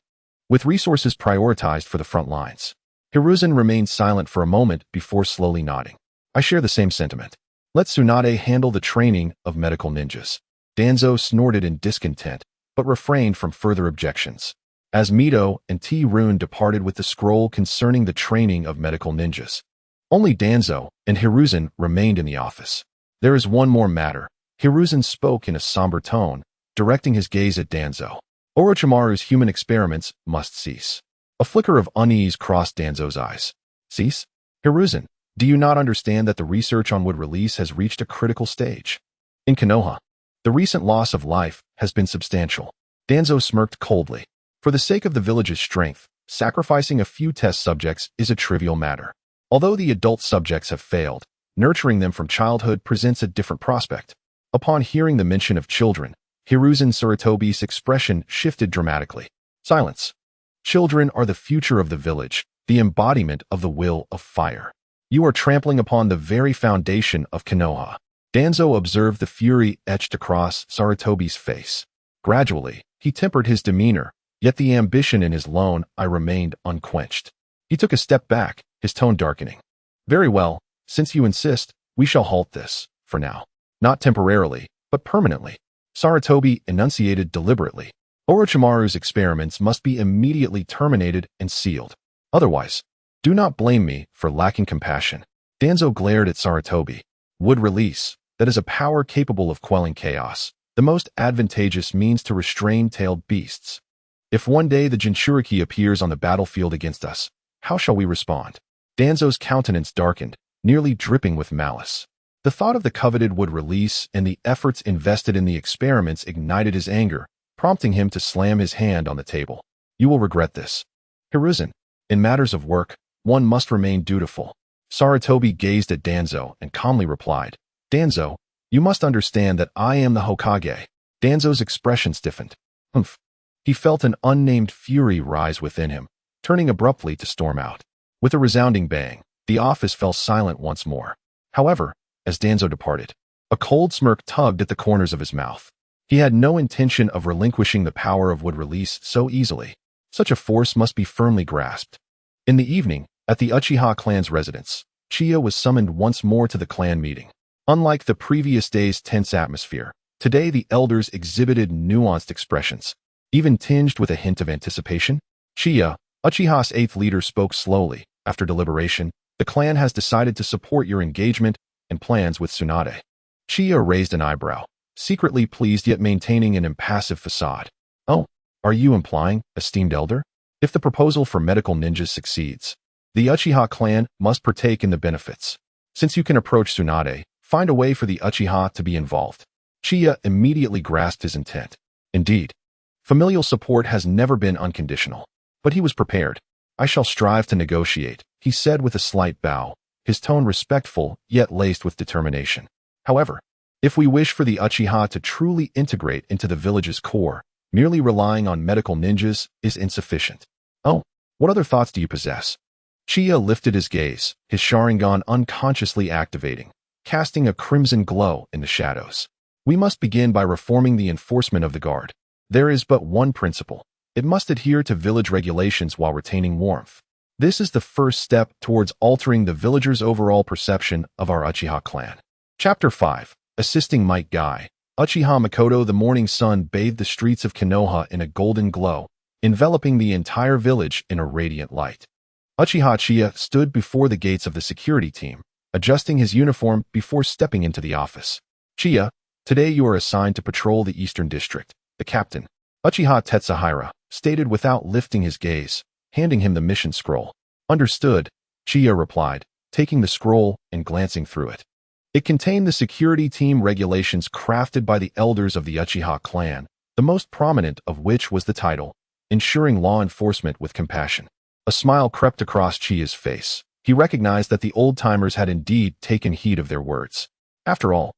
with resources prioritized for the front lines. Hiruzen remained silent for a moment before slowly nodding. I share the same sentiment. Let Tsunade handle the training of medical ninjas. Danzo snorted in discontent, but refrained from further objections. As Mito and T-Rune departed with the scroll concerning the training of medical ninjas, only Danzo and Hiruzen remained in the office. There is one more matter. Hiruzen spoke in a somber tone, directing his gaze at Danzo. Orochimaru's human experiments must cease. A flicker of unease crossed Danzo's eyes. Cease? Hiruzen, do you not understand that the research on wood release has reached a critical stage? In Konoha, the recent loss of life has been substantial. Danzo smirked coldly. For the sake of the village's strength, sacrificing a few test subjects is a trivial matter. Although the adult subjects have failed, nurturing them from childhood presents a different prospect. Upon hearing the mention of children, Hiruzen Sarutobi's expression shifted dramatically. Silence. Children are the future of the village, the embodiment of the will of fire. You are trampling upon the very foundation of Konoha. Danzo observed the fury etched across Sarutobi's face. Gradually, he tempered his demeanor, yet the ambition in his lone eye remained unquenched. He took a step back, his tone darkening. Very well, since you insist, we shall halt this, for now. Not temporarily, but permanently. Sarutobi enunciated deliberately. Orochimaru's experiments must be immediately terminated and sealed. Otherwise, do not blame me for lacking compassion. Danzo glared at Sarutobi. Wood release. that is a power capable of quelling chaos, the most advantageous means to restrain tailed beasts. If one day the Jinchuriki appears on the battlefield against us, how shall we respond? Danzo's countenance darkened, nearly dripping with malice. The thought of the coveted wood release and the efforts invested in the experiments ignited his anger, prompting him to slam his hand on the table. You will regret this. Hiruzen, in matters of work, one must remain dutiful. Sarutobi gazed at Danzo and calmly replied, Danzo, you must understand that I am the Hokage. Danzo's expression stiffened. Humph. He felt an unnamed fury rise within him, turning abruptly to storm out. With a resounding bang, the office fell silent once more. However, as Danzo departed, a cold smirk tugged at the corners of his mouth. He had no intention of relinquishing the power of wood release so easily. Such a force must be firmly grasped. In the evening, at the Uchiha clan's residence, Chiya was summoned once more to the clan meeting. Unlike the previous day's tense atmosphere, today the elders exhibited nuanced expressions, even tinged with a hint of anticipation. Chiya, Uchiha's 8th leader, spoke slowly. After deliberation, the clan has decided to support your engagement and plans with Tsunade. Chiya raised an eyebrow, secretly pleased yet maintaining an impassive facade. Oh, are you implying, esteemed elder? If the proposal for medical ninjas succeeds, the Uchiha clan must partake in the benefits. Since you can approach Tsunade, find a way for the Uchiha to be involved. Chiya immediately grasped his intent. Indeed, familial support has never been unconditional. But he was prepared. I shall strive to negotiate, he said with a slight bow, his tone respectful yet laced with determination. However, if we wish for the Uchiha to truly integrate into the village's core, merely relying on medical ninjas is insufficient. Oh, what other thoughts do you possess? Chiya lifted his gaze, his Sharingan unconsciously activating, casting a crimson glow in the shadows. We must begin by reforming the enforcement of the guard. There is but one principle. It must adhere to village regulations while retaining warmth. This is the first step towards altering the villagers' overall perception of our Uchiha clan. Chapter 5. Assisting Might Guy. Uchiha Makoto. The morning sun bathed the streets of Konoha in a golden glow, enveloping the entire village in a radiant light. Uchiha Chiya stood before the gates of the security team, adjusting his uniform before stepping into the office. Chiya, today you are assigned to patrol the Eastern District. The captain, Uchiha Tetsahira, stated without lifting his gaze, handing him the mission scroll. Understood, Chiya replied, taking the scroll and glancing through it. It contained the security team regulations crafted by the elders of the Uchiha clan, the most prominent of which was the title, Ensuring Law Enforcement with Compassion. A smile crept across Chiya's face. He recognized that the old-timers had indeed taken heed of their words. After all,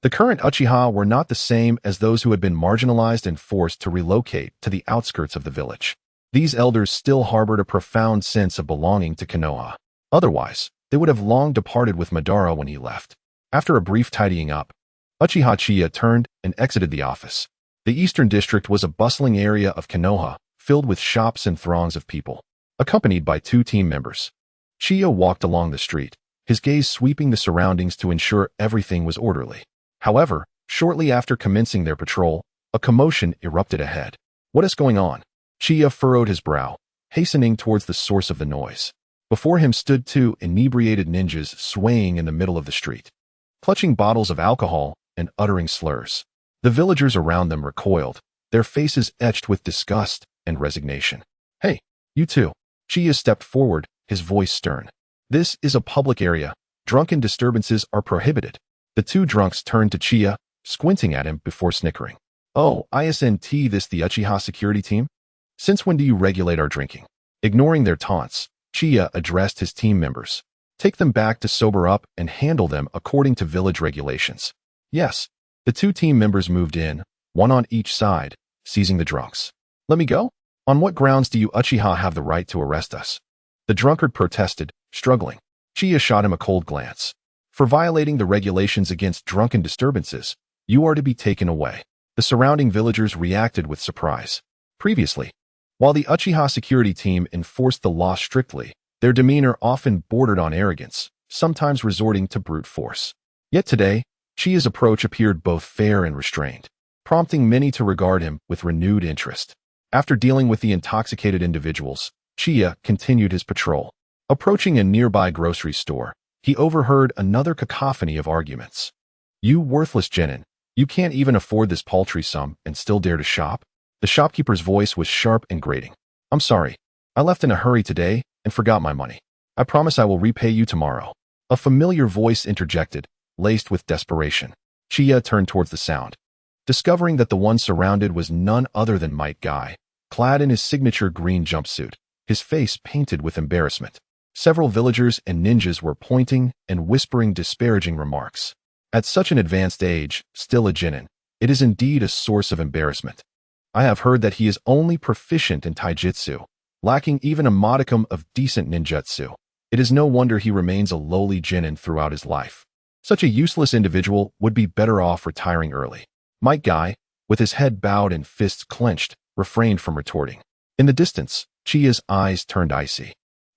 the current Uchiha were not the same as those who had been marginalized and forced to relocate to the outskirts of the village. These elders still harbored a profound sense of belonging to Konoha. Otherwise, they would have long departed with Madara when he left. After a brief tidying up, Uchiha Chiya turned and exited the office. The Eastern District was a bustling area of Konoha, filled with shops and throngs of people. Accompanied by 2 team members, Chiya walked along the street, his gaze sweeping the surroundings to ensure everything was orderly. However, shortly after commencing their patrol, a commotion erupted ahead. What is going on? Chiya furrowed his brow, hastening towards the source of the noise. Before him stood 2 inebriated ninjas swaying in the middle of the street, clutching bottles of alcohol and uttering slurs. The villagers around them recoiled, their faces etched with disgust and resignation. Hey, you 2. Chiya stepped forward, his voice stern. This is a public area. Drunken disturbances are prohibited. The 2 drunks turned to Chiya, squinting at him before snickering. Oh, isn't this the Uchiha security team? Since when do you regulate our drinking? Ignoring their taunts, Chiya addressed his team members. Take them back to sober up and handle them according to village regulations. Yes. The 2 team members moved in, one on each side, seizing the drunks. Let me go? On what grounds do you Uchiha have the right to arrest us? The drunkard protested, struggling. Chiya shot him a cold glance. For violating the regulations against drunken disturbances, you are to be taken away. The surrounding villagers reacted with surprise. Previously, while the Uchiha security team enforced the law strictly, their demeanor often bordered on arrogance, sometimes resorting to brute force. Yet today, Chiya's approach appeared both fair and restrained, prompting many to regard him with renewed interest. After dealing with the intoxicated individuals, Chiya continued his patrol. Approaching a nearby grocery store, he overheard another cacophony of arguments. You worthless genin. You can't even afford this paltry sum and still dare to shop? The shopkeeper's voice was sharp and grating. I'm sorry. I left in a hurry today and forgot my money. I promise I will repay you tomorrow. A familiar voice interjected, laced with desperation. Chiya turned towards the sound, discovering that the one surrounded was none other than Might Guy, clad in his signature green jumpsuit, his face painted with embarrassment. Several villagers and ninjas were pointing and whispering disparaging remarks. At such an advanced age, still a genin, it is indeed a source of embarrassment. I have heard that he is only proficient in taijutsu, lacking even a modicum of decent ninjutsu. It is no wonder he remains a lowly genin throughout his life. Such a useless individual would be better off retiring early. Might Guy, with his head bowed and fists clenched, refrained from retorting. In the distance, Chiya's eyes turned icy.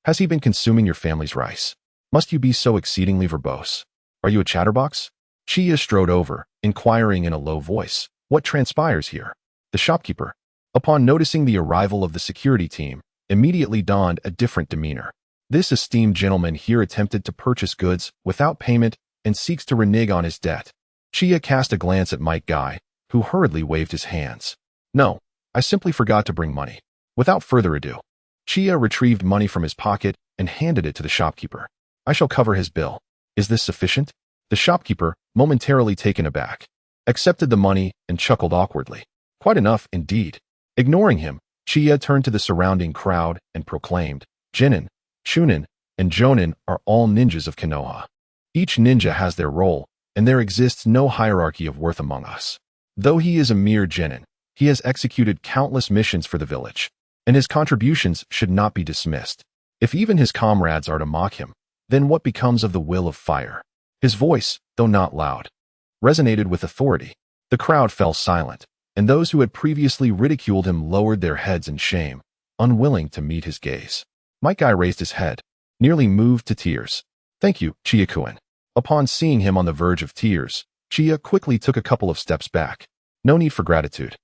Has he been consuming your family's rice? Must you be so exceedingly verbose? Are you a chatterbox? Chiya strode over, inquiring in a low voice, what transpires here? The shopkeeper, upon noticing the arrival of the security team, immediately donned a different demeanor. This esteemed gentleman here attempted to purchase goods without payment and seeks to renege on his debt. Chiya cast a glance at Might Guy, who hurriedly waved his hands. No, I simply forgot to bring money. Without further ado, Chiya retrieved money from his pocket and handed it to the shopkeeper. I shall cover his bill. Is this sufficient? The shopkeeper, momentarily taken aback, accepted the money and chuckled awkwardly. Quite enough, indeed. Ignoring him, Chiya turned to the surrounding crowd and proclaimed, Genin, Chunin, and Jonin are all ninjas of Konoha. Each ninja has their role, and there exists no hierarchy of worth among us. Though he is a mere genin, he has executed countless missions for the village, and his contributions should not be dismissed. If even his comrades are to mock him, then what becomes of the will of fire? His voice, though not loud, resonated with authority. The crowd fell silent, and those who had previously ridiculed him lowered their heads in shame, unwilling to meet his gaze. Might Guy raised his head, nearly moved to tears. Thank you, Chiya-kun. Upon seeing him on the verge of tears, Chiya quickly took a couple of steps back. No need for gratitude.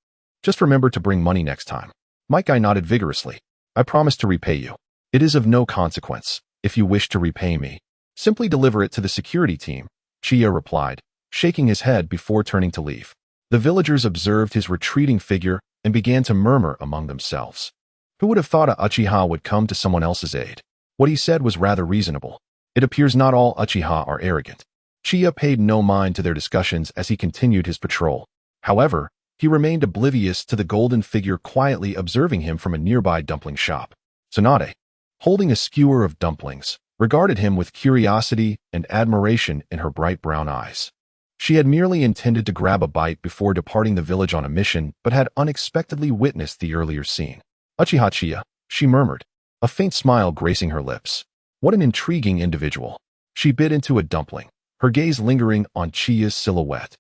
Just remember to bring money next time. Might Guy nodded vigorously. I promise to repay you. It is of no consequence. If you wish to repay me, simply deliver it to the security team, Chiya replied, shaking his head before turning to leave. The villagers observed his retreating figure and began to murmur among themselves. Who would have thought a Uchiha would come to someone else's aid? What he said was rather reasonable. It appears not all Uchiha are arrogant. Chiya paid no mind to their discussions as he continued his patrol. However, he remained oblivious to the golden figure quietly observing him from a nearby dumpling shop. Tsunade, holding a skewer of dumplings, regarded him with curiosity and admiration in her bright brown eyes. She had merely intended to grab a bite before departing the village on a mission, but had unexpectedly witnessed the earlier scene. Uchiha Chiya, she murmured, a faint smile gracing her lips. What an intriguing individual. She bit into a dumpling, her gaze lingering on Chiya's silhouette.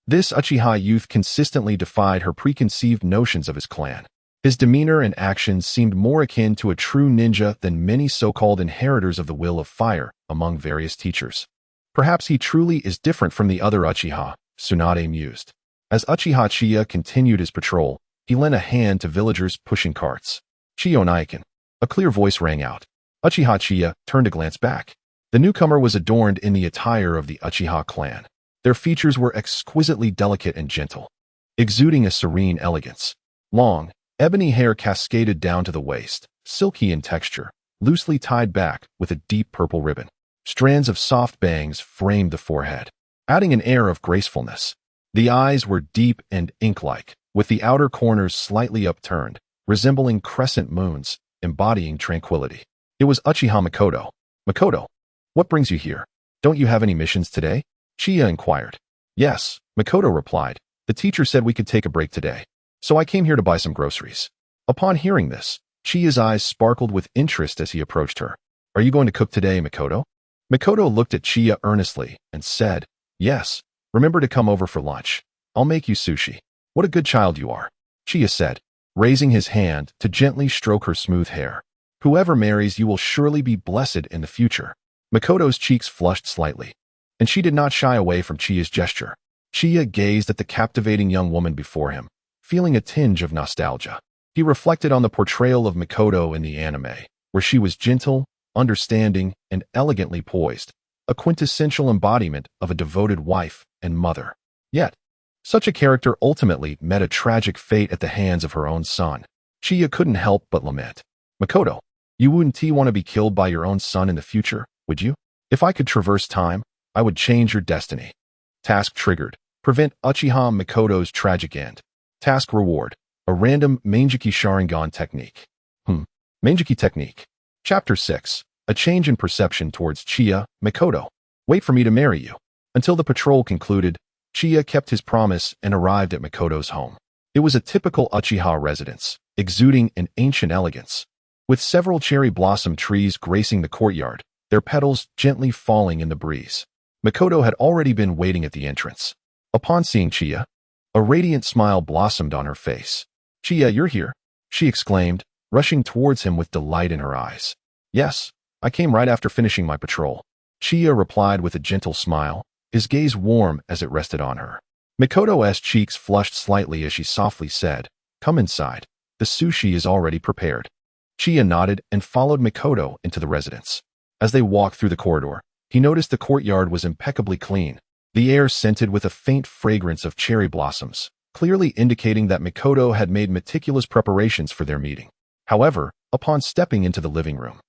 This Uchiha youth consistently defied her preconceived notions of his clan. His demeanor and actions seemed more akin to a true ninja than many so-called inheritors of the will of fire among various teachers. Perhaps he truly is different from the other Uchiha, Tsunade mused. As Uchiha Chiya continued his patrol, he lent a hand to villagers pushing carts. Chiyo-naiken. A clear voice rang out. Uchiha Chiya turned to glance back. The newcomer was adorned in the attire of the Uchiha clan. Their features were exquisitely delicate and gentle, exuding a serene elegance. Long, ebony hair cascaded down to the waist, silky in texture, loosely tied back with a deep purple ribbon. Strands of soft bangs framed the forehead, adding an air of gracefulness. The eyes were deep and ink-like, with the outer corners slightly upturned, resembling crescent moons, embodying tranquility. It was Uchiha Makoto. Makoto, what brings you here? Don't you have any missions today? Chiya inquired. Yes, Makoto replied. The teacher said we could take a break today, so I came here to buy some groceries. Upon hearing this, Chiya's eyes sparkled with interest as he approached her. Are you going to cook today, Makoto? Makoto looked at Chiya earnestly and said, Yes, remember to come over for lunch. I'll make you sushi. What a good child you are, Chiya said, raising his hand to gently stroke her smooth hair. Whoever marries you will surely be blessed in the future. Makoto's cheeks flushed slightly, and she did not shy away from Chiya's gesture. Chiya gazed at the captivating young woman before him, feeling a tinge of nostalgia. He reflected on the portrayal of Makoto in the anime, where she was gentle, understanding, and elegantly poised, a quintessential embodiment of a devoted wife and mother. Yet, such a character ultimately met a tragic fate at the hands of her own son. Chiya couldn't help but lament. Makoto, you wouldn't want to be killed by your own son in the future, would you? If I could traverse time, I would change your destiny. Task triggered. Prevent Uchiha Makoto's tragic end. Task reward. A random Manjiki Sharingan technique. Manjiki technique. Chapter 6. A change in perception towards Chiya. Makoto, wait for me to marry you. Until the patrol concluded, Chiya kept his promise and arrived at Makoto's home. It was a typical Uchiha residence, exuding an ancient elegance. With several cherry blossom trees gracing the courtyard, their petals gently falling in the breeze. Makoto had already been waiting at the entrance. Upon seeing Chiya, a radiant smile blossomed on her face. Chiya, you're here, she exclaimed, rushing towards him with delight in her eyes. Yes, I came right after finishing my patrol. Chiya replied with a gentle smile, his gaze warm as it rested on her. Makoto's cheeks flushed slightly as she softly said, come inside. The sushi is already prepared. Chiya nodded and followed Makoto into the residence. As they walked through the corridor, he noticed the courtyard was impeccably clean, the air scented with a faint fragrance of cherry blossoms, clearly indicating that Makoto had made meticulous preparations for their meeting. However, upon stepping into the living room,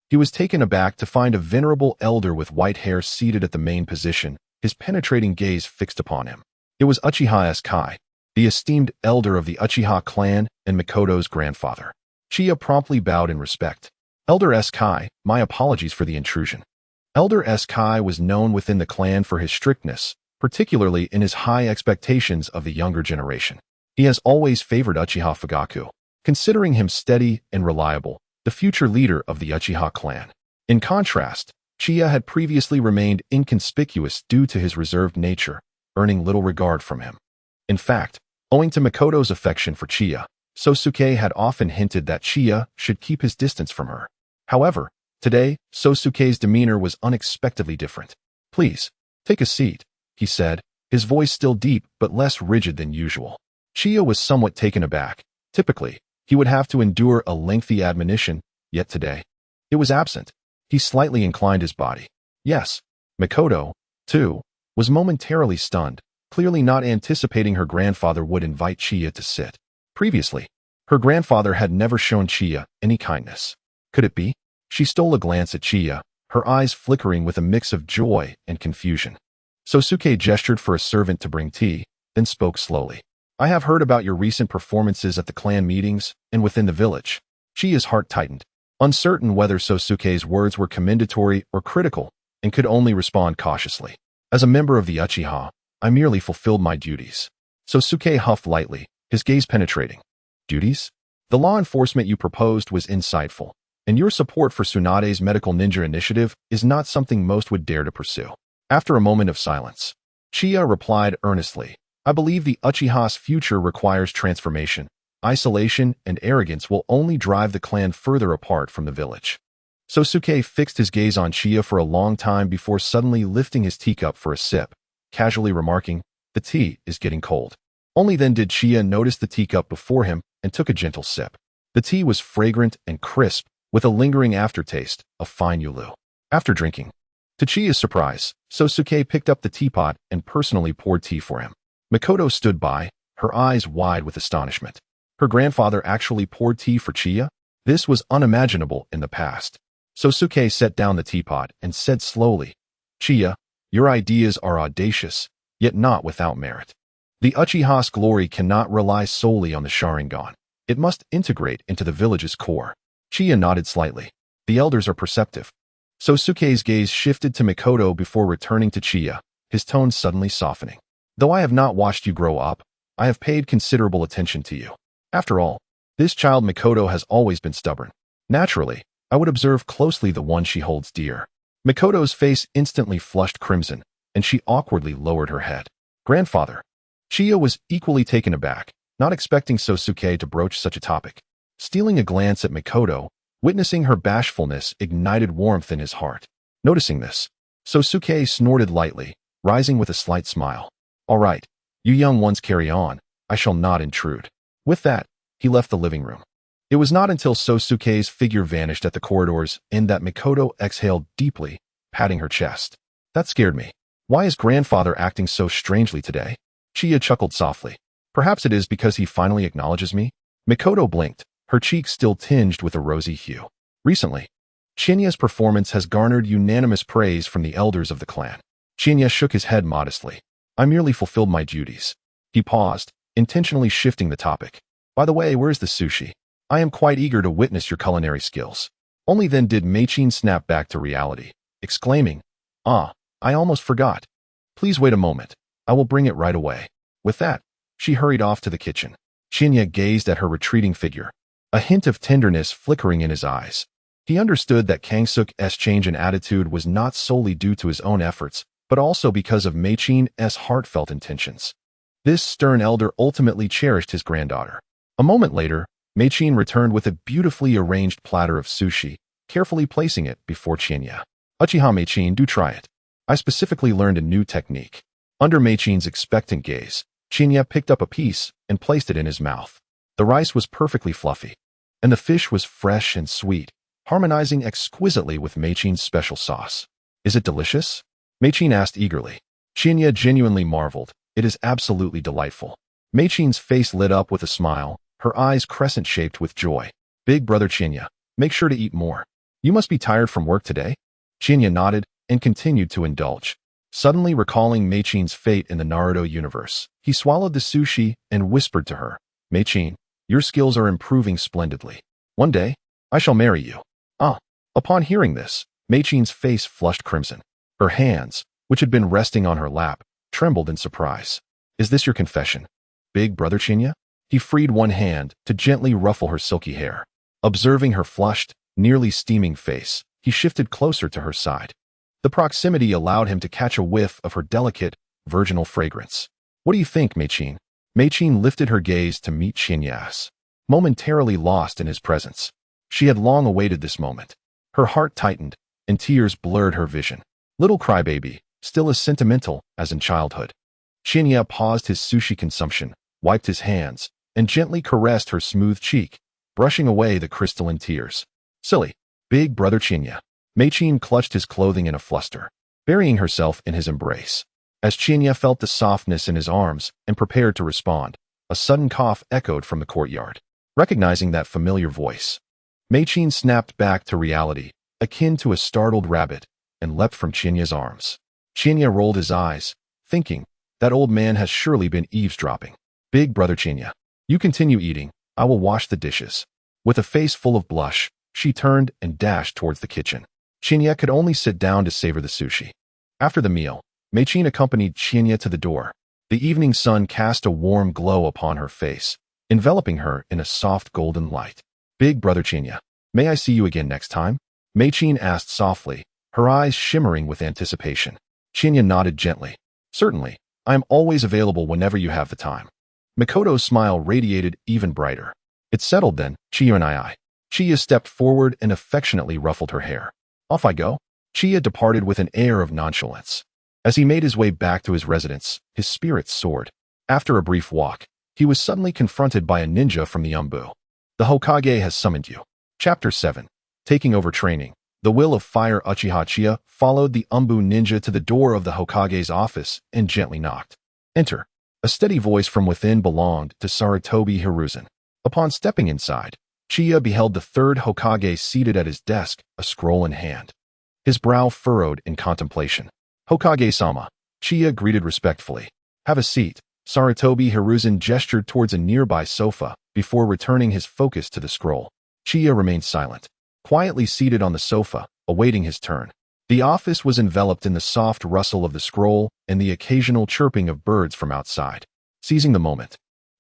he was taken aback to find a venerable elder with white hair seated at the main position, his penetrating gaze fixed upon him. It was Uchiha Qianye, the esteemed elder of the Uchiha clan and Makoto's grandfather. Chiya promptly bowed in respect. Elder Qianye, my apologies for the intrusion. Elder Qianye was known within the clan for his strictness, particularly in his high expectations of the younger generation. He has always favored Uchiha Fugaku, considering him steady and reliable, the future leader of the Uchiha clan. In contrast, Chiya had previously remained inconspicuous due to his reserved nature, earning little regard from him. In fact, owing to Makoto's affection for Chiya, Sosuke had often hinted that Chiya should keep his distance from her. However, today, Sosuke's demeanor was unexpectedly different. Please, take a seat, he said, his voice still deep but less rigid than usual. Chiya was somewhat taken aback. Typically, he would have to endure a lengthy admonition, yet today, it was absent. He slightly inclined his body. Yes, Makoto, too, was momentarily stunned, clearly not anticipating her grandfather would invite Chiya to sit. Previously, her grandfather had never shown Chiya any kindness. Could it be? She stole a glance at Chiya, her eyes flickering with a mix of joy and confusion. Sosuke gestured for a servant to bring tea, then spoke slowly. I have heard about your recent performances at the clan meetings and within the village. Chiya's heart tightened, uncertain whether Sosuke's words were commendatory or critical, and could only respond cautiously. As a member of the Uchiha, I merely fulfilled my duties. Sosuke huffed lightly, his gaze penetrating. Duties? The law enforcement you proposed was insightful, and your support for Tsunade's medical ninja initiative is not something most would dare to pursue. After a moment of silence, Chiya replied earnestly, I believe the Uchiha's future requires transformation. Isolation and arrogance will only drive the clan further apart from the village. Sosuke fixed his gaze on Chiya for a long time before suddenly lifting his teacup for a sip, casually remarking, the tea is getting cold. Only then did Chiya notice the teacup before him and took a gentle sip. The tea was fragrant and crisp, with a lingering aftertaste of fine yulu. After drinking, to Chiya's surprise, Sosuke picked up the teapot and personally poured tea for him. Makoto stood by, her eyes wide with astonishment. Her grandfather actually poured tea for Chiya? This was unimaginable in the past. Sosuke set down the teapot and said slowly, Chiya, your ideas are audacious, yet not without merit. The Uchiha's glory cannot rely solely on the Sharingan. It must integrate into the village's core. Chiya nodded slightly. The elders are perceptive. Sosuke's gaze shifted to Makoto before returning to Chiya, his tone suddenly softening. Though I have not watched you grow up, I have paid considerable attention to you. After all, this child Makoto has always been stubborn. Naturally, I would observe closely the one she holds dear. Makoto's face instantly flushed crimson, and she awkwardly lowered her head. Grandfather. Chiya was equally taken aback, not expecting Sosuke to broach such a topic. Stealing a glance at Makoto, witnessing her bashfulness ignited warmth in his heart. Noticing this, Sosuke snorted lightly, rising with a slight smile. All right, you young ones carry on, I shall not intrude. With that, he left the living room. It was not until Sosuke's figure vanished at the corridor's end that Makoto exhaled deeply, patting her chest. That scared me. Why is grandfather acting so strangely today? Chiya chuckled softly. Perhaps it is because he finally acknowledges me? Mikoto blinked, her cheeks still tinged with a rosy hue. Recently, Chinya's performance has garnered unanimous praise from the elders of the clan. Chinya shook his head modestly. I merely fulfilled my duties. He paused, intentionally shifting the topic. By the way, where's the sushi? I am quite eager to witness your culinary skills. Only then did Meichin snap back to reality, exclaiming, Ah, I almost forgot. Please wait a moment. I will bring it right away. With that, she hurried off to the kitchen. Chinya gazed at her retreating figure, a hint of tenderness flickering in his eyes. He understood that Kangsuk's change in attitude was not solely due to his own efforts, but also because of Meichin's heartfelt intentions. This stern elder ultimately cherished his granddaughter. A moment later, Meichin returned with a beautifully arranged platter of sushi, carefully placing it before Chinya. Uchiha Meichin, do try it. I specifically learned a new technique. Under Meichin's expectant gaze, Chinya picked up a piece and placed it in his mouth. The rice was perfectly fluffy, and the fish was fresh and sweet, harmonizing exquisitely with Meichin's special sauce. Is it delicious? Meichin asked eagerly. Chinya genuinely marveled. It is absolutely delightful. Meichin's face lit up with a smile, her eyes crescent-shaped with joy. Big brother Chinya, make sure to eat more. You must be tired from work today? Chinya nodded and continued to indulge. Suddenly recalling Meichin's fate in the Naruto universe, he swallowed the sushi and whispered to her, Meichin, your skills are improving splendidly. One day, I shall marry you. Ah. Upon hearing this, Meichin's face flushed crimson. Her hands, which had been resting on her lap, trembled in surprise. Is this your confession, big brother Chinya? He freed one hand to gently ruffle her silky hair. Observing her flushed, nearly steaming face, he shifted closer to her side. The proximity allowed him to catch a whiff of her delicate, virginal fragrance. What do you think, Meichin? Meichin lifted her gaze to meet Chinya's, momentarily lost in his presence. She had long awaited this moment. Her heart tightened, and tears blurred her vision. Little crybaby, still as sentimental as in childhood. Chinya paused his sushi consumption, wiped his hands, and gently caressed her smooth cheek, brushing away the crystalline tears. Silly, big brother Chinya. Meichin clutched his clothing in a fluster, burying herself in his embrace. As Chinya felt the softness in his arms and prepared to respond, a sudden cough echoed from the courtyard. Recognizing that familiar voice, Meichin snapped back to reality, akin to a startled rabbit, and leapt from Chinya's arms. Chinya rolled his eyes, thinking, that old man has surely been eavesdropping. Big brother Chinya, you continue eating, I will wash the dishes. With a face full of blush, she turned and dashed towards the kitchen. Chinya could only sit down to savor the sushi. After the meal, Meichin accompanied Chinya to the door. The evening sun cast a warm glow upon her face, enveloping her in a soft golden light. Big brother Chinya, may I see you again next time? Meichin asked softly, her eyes shimmering with anticipation. Chinya nodded gently. Certainly, I am always available whenever you have the time. Mikoto's smile radiated even brighter. It's settled then, Chiya and I. Chiya stepped forward and affectionately ruffled her hair. Off I go. Chiya departed with an air of nonchalance. As he made his way back to his residence, his spirits soared. After a brief walk, he was suddenly confronted by a ninja from the Umbu. The Hokage has summoned you. Chapter 7. Taking over training. The will of fire Uchiha Chiya followed the Umbu ninja to the door of the Hokage's office and gently knocked. Enter. A steady voice from within belonged to Sarutobi Hiruzen. Upon stepping inside, Chiya beheld the third Hokage seated at his desk, a scroll in hand. His brow furrowed in contemplation. Hokage-sama, Chiya greeted respectfully. Have a seat. Sarutobi Hiruzen gestured towards a nearby sofa before returning his focus to the scroll. Chiya remained silent, quietly seated on the sofa, awaiting his turn. The office was enveloped in the soft rustle of the scroll and the occasional chirping of birds from outside. Seizing the moment,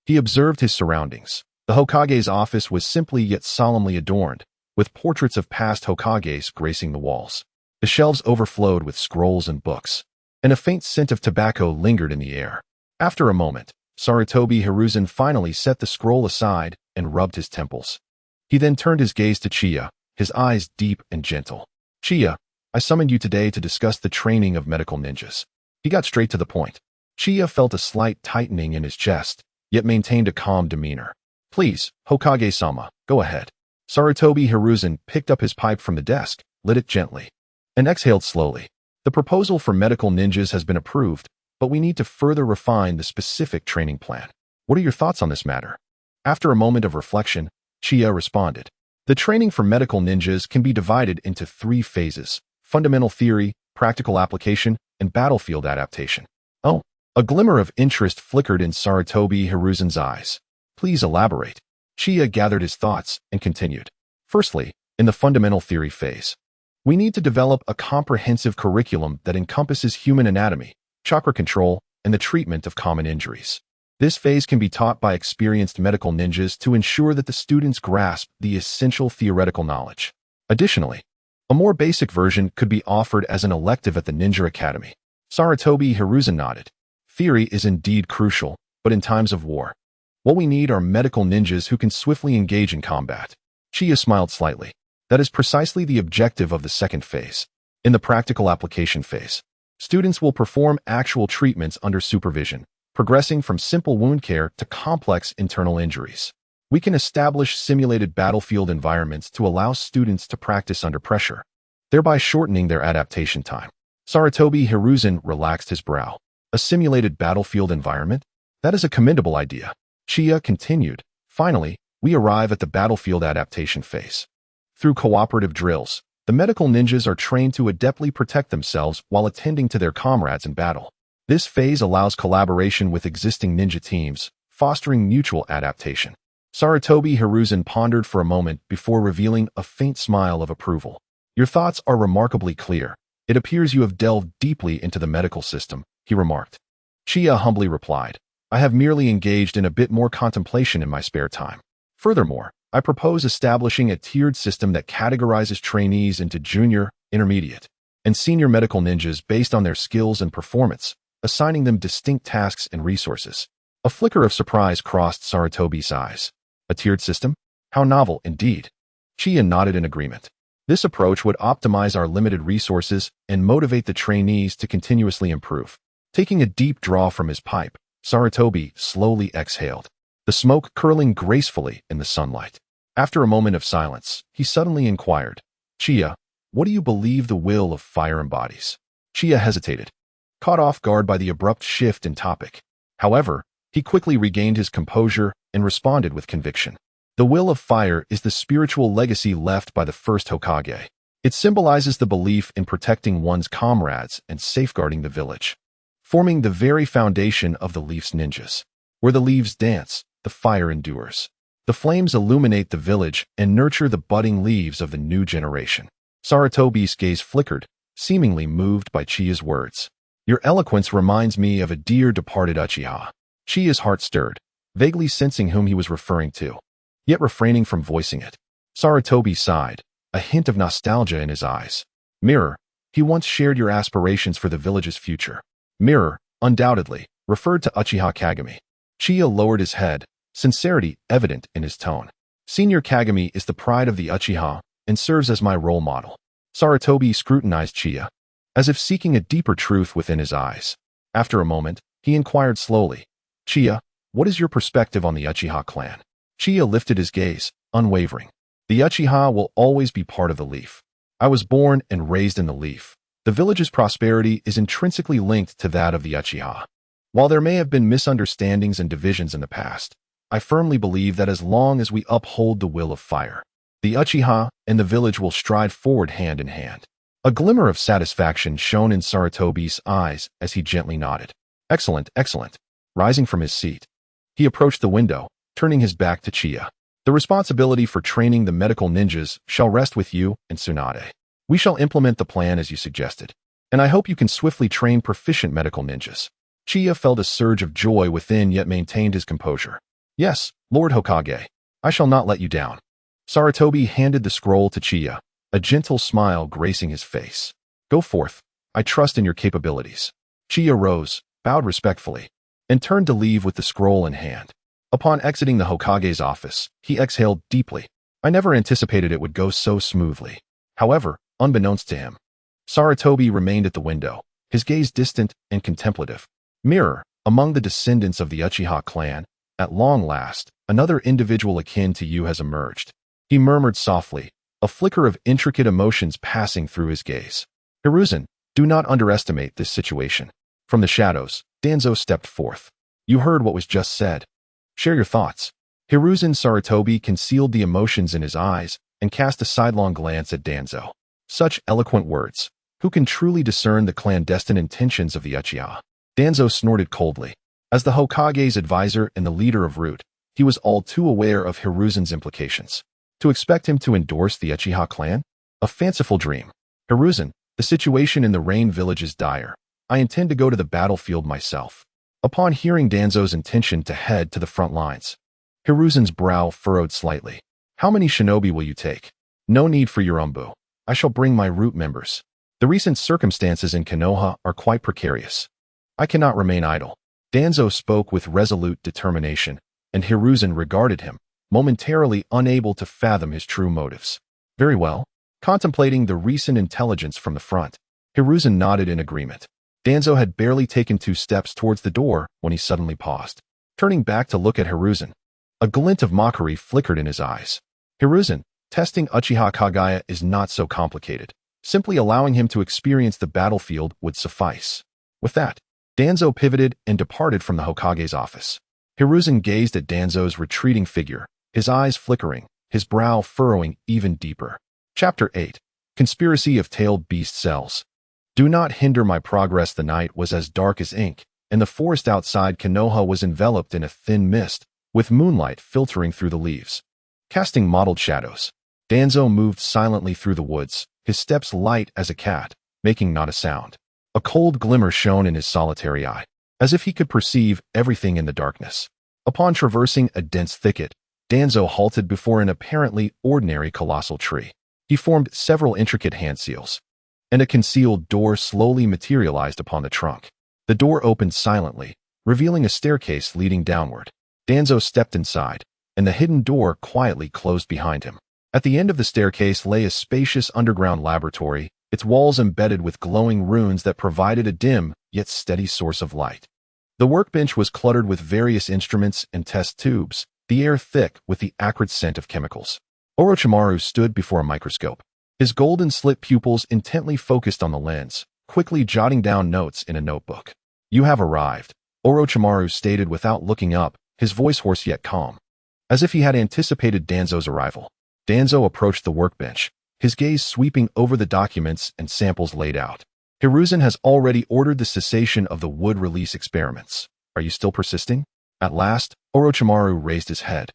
he observed his surroundings. The Hokage's office was simply yet solemnly adorned, with portraits of past Hokages gracing the walls. The shelves overflowed with scrolls and books, and a faint scent of tobacco lingered in the air. After a moment, Sarutobi Hiruzen finally set the scroll aside and rubbed his temples. He then turned his gaze to Chiya, his eyes deep and gentle. Chiya, I summoned you today to discuss the training of medical ninjas. He got straight to the point. Chiya felt a slight tightening in his chest, yet maintained a calm demeanor. Please, Hokage-sama, go ahead. Sarutobi Hiruzen picked up his pipe from the desk, lit it gently, and exhaled slowly. The proposal for medical ninjas has been approved, but we need to further refine the specific training plan. What are your thoughts on this matter? After a moment of reflection, Chiya responded. The training for medical ninjas can be divided into 3 phases: fundamental theory, practical application, and battlefield adaptation. Oh, a glimmer of interest flickered in Sarutobi Hiruzen's eyes. Please elaborate. Chiya gathered his thoughts and continued. Firstly, in the fundamental theory phase, we need to develop a comprehensive curriculum that encompasses human anatomy, chakra control, and the treatment of common injuries. This phase can be taught by experienced medical ninjas to ensure that the students grasp the essential theoretical knowledge. Additionally, a more basic version could be offered as an elective at the Ninja Academy. Sarutobi Hiruzen nodded. Theory is indeed crucial, but in times of war, what we need are medical ninjas who can swiftly engage in combat. Chiya smiled slightly. That is precisely the objective of the second phase. In the practical application phase, students will perform actual treatments under supervision, progressing from simple wound care to complex internal injuries. We can establish simulated battlefield environments to allow students to practice under pressure, thereby shortening their adaptation time. Sarutobi Hiruzen relaxed his brow. A simulated battlefield environment? That is a commendable idea. Chiya continued. Finally, we arrive at the battlefield adaptation phase. Through cooperative drills, the medical ninjas are trained to adeptly protect themselves while attending to their comrades in battle. This phase allows collaboration with existing ninja teams, fostering mutual adaptation. Sarutobi Hiruzen pondered for a moment before revealing a faint smile of approval. Your thoughts are remarkably clear. It appears you have delved deeply into the medical system, he remarked. Chiya humbly replied, I have merely engaged in a bit more contemplation in my spare time. Furthermore, I propose establishing a tiered system that categorizes trainees into junior, intermediate, and senior medical ninjas based on their skills and performance, assigning them distinct tasks and resources. A flicker of surprise crossed Sarutobi's eyes. A tiered system? How novel indeed. Chiya nodded in agreement. This approach would optimize our limited resources and motivate the trainees to continuously improve. Taking a deep draw from his pipe, Sarutobi slowly exhaled, the smoke curling gracefully in the sunlight. After a moment of silence, he suddenly inquired, Chiya, what do you believe the will of fire embodies? Chiya hesitated, caught off guard by the abrupt shift in topic. However, he quickly regained his composure and responded with conviction. The will of fire is the spiritual legacy left by the first Hokage. It symbolizes the belief in protecting one's comrades and safeguarding the village, forming the very foundation of the Leaf's ninjas. Where the leaves dance, the fire endures. The flames illuminate the village and nurture the budding leaves of the new generation. Sarutobi's gaze flickered, seemingly moved by Chiya's words. Your eloquence reminds me of a dear departed Uchiha. Chiya's heart stirred, vaguely sensing whom he was referring to, yet refraining from voicing it. Sarutobi sighed, a hint of nostalgia in his eyes. Mirror, he once shared your aspirations for the village's future. Mirror, undoubtedly, referred to Uchiha Kagami. Chiya lowered his head, sincerity evident in his tone. Senior Kagami is the pride of the Uchiha and serves as my role model. Sarutobi scrutinized Chiya, as if seeking a deeper truth within his eyes. After a moment, he inquired slowly, Chiya, what is your perspective on the Uchiha clan? Chiya lifted his gaze, unwavering. The Uchiha will always be part of the Leaf. I was born and raised in the Leaf. The village's prosperity is intrinsically linked to that of the Uchiha. While there may have been misunderstandings and divisions in the past, I firmly believe that as long as we uphold the will of fire, the Uchiha and the village will stride forward hand in hand. A glimmer of satisfaction shone in Sarutobi's eyes as he gently nodded. Excellent, excellent. Rising from his seat, he approached the window, turning his back to Chiya. The responsibility for training the medical ninjas shall rest with you and Tsunade. We shall implement the plan as you suggested, and I hope you can swiftly train proficient medical ninjas. Chiya felt a surge of joy within yet maintained his composure. Yes, Lord Hokage, I shall not let you down. Sarutobi handed the scroll to Chiya, a gentle smile gracing his face. Go forth, I trust in your capabilities. Chiya rose, bowed respectfully, and turned to leave with the scroll in hand. Upon exiting the Hokage's office, he exhaled deeply. I never anticipated it would go so smoothly. However, unbeknownst to him, Sarutobi remained at the window, his gaze distant and contemplative. Mirror, among the descendants of the Uchiha clan, at long last, another individual akin to you has emerged. He murmured softly, a flicker of intricate emotions passing through his gaze. Hiruzen, Do not underestimate this situation. From the shadows, Danzo stepped forth. You heard what was just said. Share your thoughts. Hiruzen Sarutobi concealed the emotions in his eyes and cast a sidelong glance at Danzo. Such eloquent words. Who can truly discern the clandestine intentions of the Uchiha? Danzo snorted coldly. As the Hokage's advisor and the leader of Root, he was all too aware of Hiruzen's implications. To expect him to endorse the Uchiha clan? A fanciful dream. Hiruzen, the situation in the Rain Village is dire. I intend to go to the battlefield myself. Upon hearing Danzo's intention to head to the front lines, Hiruzen's brow furrowed slightly. How many shinobi will you take? No need for your umbu. I shall bring my Root members. The recent circumstances in Konoha are quite precarious. I cannot remain idle. Danzo spoke with resolute determination, and Hiruzen regarded him, momentarily unable to fathom his true motives. Very well. Contemplating the recent intelligence from the front, Hiruzen nodded in agreement. Danzo had barely taken 2 steps towards the door when he suddenly paused. Turning back to look at Hiruzen, a glint of mockery flickered in his eyes. Hiruzen, testing Uchiha Kagaya is not so complicated. Simply allowing him to experience the battlefield would suffice. With that, Danzo pivoted and departed from the Hokage's office. Hiruzen gazed at Danzo's retreating figure, his eyes flickering, his brow furrowing even deeper. Chapter 8. Conspiracy of Tailed Beast Cells. Do not hinder my progress. The night was as dark as ink, and the forest outside Konoha was enveloped in a thin mist, with moonlight filtering through the leaves, casting mottled shadows. Danzo moved silently through the woods, his steps light as a cat, making not a sound. A cold glimmer shone in his solitary eye, as if he could perceive everything in the darkness. Upon traversing a dense thicket, Danzo halted before an apparently ordinary colossal tree. He formed several intricate hand seals, and a concealed door slowly materialized upon the trunk. The door opened silently, revealing a staircase leading downward. Danzo stepped inside, and the hidden door quietly closed behind him. At the end of the staircase lay a spacious underground laboratory, its walls embedded with glowing runes that provided a dim, yet steady source of light. The workbench was cluttered with various instruments and test tubes, the air thick with the acrid scent of chemicals. Orochimaru stood before a microscope, his golden slit pupils intently focused on the lens, quickly jotting down notes in a notebook. You have arrived, Orochimaru stated without looking up, his voice hoarse yet calm, as if he had anticipated Danzo's arrival. Danzo approached the workbench, his gaze sweeping over the documents and samples laid out. Hiruzen has already ordered the cessation of the wood release experiments. Are you still persisting? At last, Orochimaru raised his head,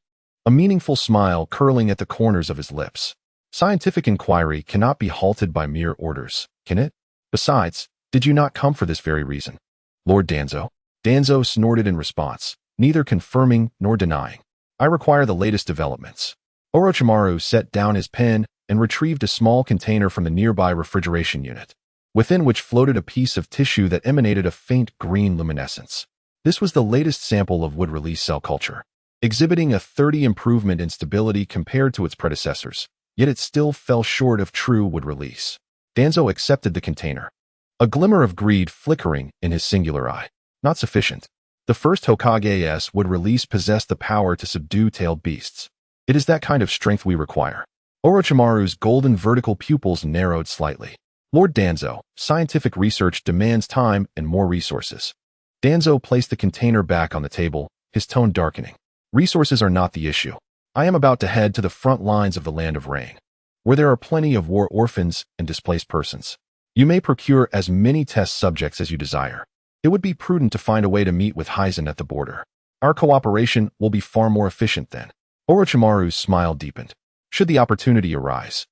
a meaningful smile curling at the corners of his lips. Scientific inquiry cannot be halted by mere orders, can it? Besides, did you not come for this very reason? Lord Danzo? Danzo snorted in response, neither confirming nor denying. I require the latest developments. Orochimaru set down his pen and retrieved a small container from the nearby refrigeration unit, within which floated a piece of tissue that emanated a faint green luminescence. This was the latest sample of wood release cell culture, exhibiting a 30 improvement in stability compared to its predecessors, yet it still fell short of true wood release. Danzo accepted the container, a glimmer of greed flickering in his singular eye. Not sufficient. The first Hokage's wood release possessed the power to subdue tailed beasts. It is that kind of strength we require. Orochimaru's golden vertical pupils narrowed slightly. Lord Danzo, scientific research demands time and more resources. Danzo placed the container back on the table, his tone darkening. Resources are not the issue. I am about to head to the front lines of the Land of Rain, where there are plenty of war orphans and displaced persons. You may procure as many test subjects as you desire. It would be prudent to find a way to meet with Hizen at the border. Our cooperation will be far more efficient then. Orochimaru's smile deepened. Should the opportunity arise,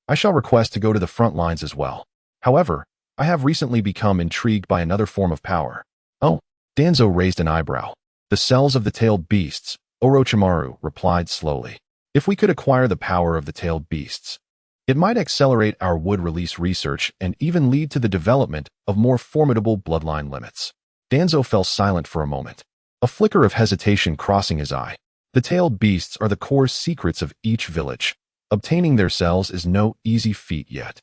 I shall request to go to the front lines as well. However, I have recently become intrigued by another form of power. Oh, Danzo raised an eyebrow. The cells of the tailed beasts, Orochimaru replied slowly. If we could acquire the power of the tailed beasts, it might accelerate our wood release research and even lead to the development of more formidable bloodline limits. Danzo fell silent for a moment, a flicker of hesitation crossing his eye. The tailed beasts are the core secrets of each village. Obtaining their cells is no easy feat yet.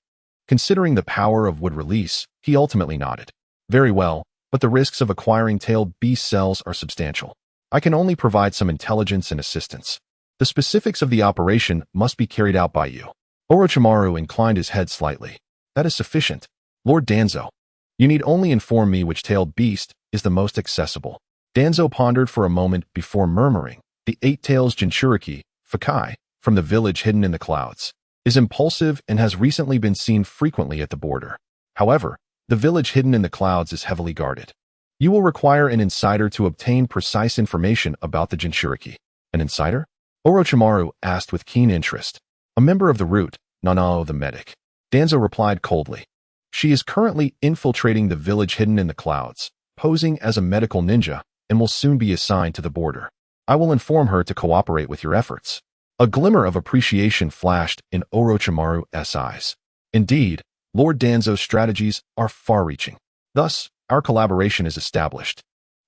Considering the power of wood release, he ultimately nodded. Very well, but the risks of acquiring tailed beast cells are substantial. I can only provide some intelligence and assistance. The specifics of the operation must be carried out by you. Orochimaru inclined his head slightly. That is sufficient. Lord Danzo, You need only inform me which tailed beast is the most accessible. Danzo pondered for a moment before murmuring. The 8 tails Jinchuriki, Fugaku, from the village hidden in the clouds, is impulsive and has recently been seen frequently at the border. However, the village hidden in the clouds is heavily guarded. You will require an insider to obtain precise information about the Jinchuriki. An insider? Orochimaru asked with keen interest. A member of the root, Nanao the medic. Danzo replied coldly. She is currently infiltrating the village hidden in the clouds, posing as a medical ninja, and will soon be assigned to the border. I will inform her to cooperate with your efforts. A glimmer of appreciation flashed in Orochimaru's eyes. Indeed, Lord Danzo's strategies are far-reaching. Thus, our collaboration is established.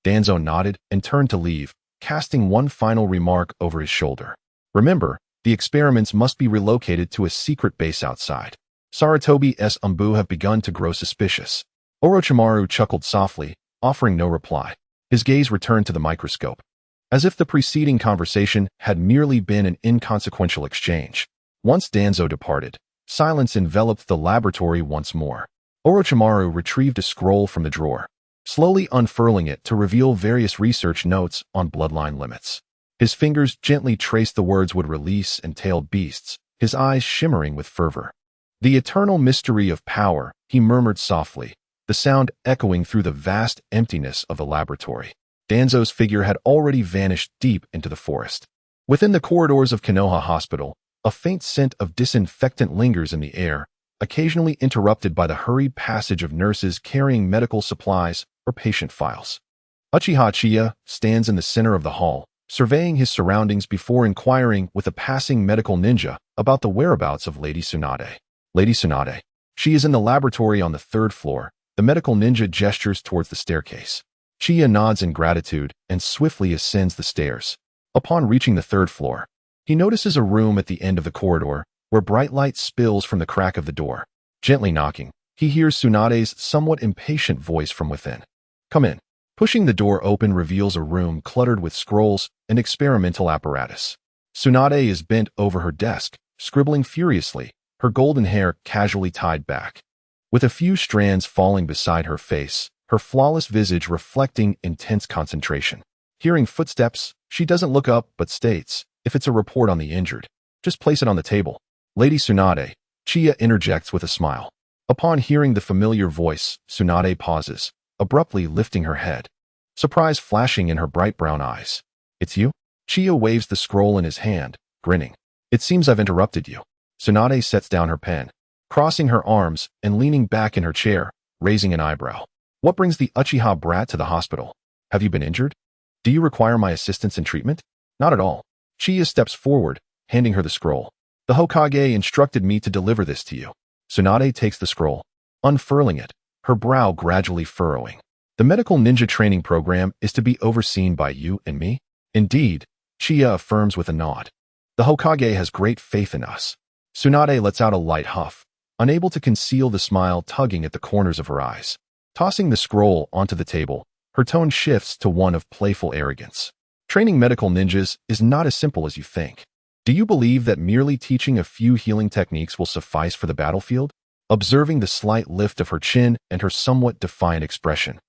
Danzo nodded and turned to leave, casting one final remark over his shoulder. Remember, the experiments must be relocated to a secret base outside. Sarutobi's Umbu have begun to grow suspicious. Orochimaru chuckled softly, offering no reply. His gaze returned to the microscope, as if the preceding conversation had merely been an inconsequential exchange. Once Danzo departed, silence enveloped the laboratory once more. Orochimaru retrieved a scroll from the drawer, slowly unfurling it to reveal various research notes on bloodline limits. His fingers gently traced the words would release and tailed beasts, his eyes shimmering with fervor. The eternal mystery of power, he murmured softly, the sound echoing through the vast emptiness of the laboratory. Danzo's figure had already vanished deep into the forest. Within the corridors of Konoha Hospital, a faint scent of disinfectant lingers in the air, occasionally interrupted by the hurried passage of nurses carrying medical supplies or patient files. Uchiha Qianye stands in the center of the hall, surveying his surroundings before inquiring with a passing medical ninja about the whereabouts of Lady Tsunade. Lady Tsunade. She is in the laboratory on the 3rd floor. The medical ninja gestures towards the staircase. Chiya nods in gratitude and swiftly ascends the stairs. Upon reaching the 3rd floor, he notices a room at the end of the corridor where bright light spills from the crack of the door. Gently knocking, he hears Tsunade's somewhat impatient voice from within. Come in. Pushing the door open reveals a room cluttered with scrolls and experimental apparatus. Tsunade is bent over her desk, scribbling furiously, her golden hair casually tied back, with a few strands falling beside her face, her flawless visage reflecting intense concentration. Hearing footsteps, she doesn't look up but states, if it's a report on the injured, just place it on the table. Lady Tsunade, Chiya interjects with a smile. Upon hearing the familiar voice, Tsunade pauses, abruptly lifting her head, surprise flashing in her bright brown eyes. It's you? Chiya waves the scroll in his hand, grinning. It seems I've interrupted you. Tsunade sets down her pen, crossing her arms and leaning back in her chair, raising an eyebrow. What brings the Uchiha brat to the hospital? Have you been injured? Do you require my assistance in treatment? Not at all. Chiya steps forward, handing her the scroll. The Hokage instructed me to deliver this to you. Tsunade takes the scroll, unfurling it, her brow gradually furrowing. The medical ninja training program is to be overseen by you and me? Indeed, Chiya affirms with a nod. The Hokage has great faith in us. Tsunade lets out a light huff, unable to conceal the smile tugging at the corners of her eyes. Tossing the scroll onto the table, her tone shifts to one of playful arrogance. Training medical ninjas is not as simple as you think. Do you believe that merely teaching a few healing techniques will suffice for the battlefield? Observing the slight lift of her chin and her somewhat defiant expression,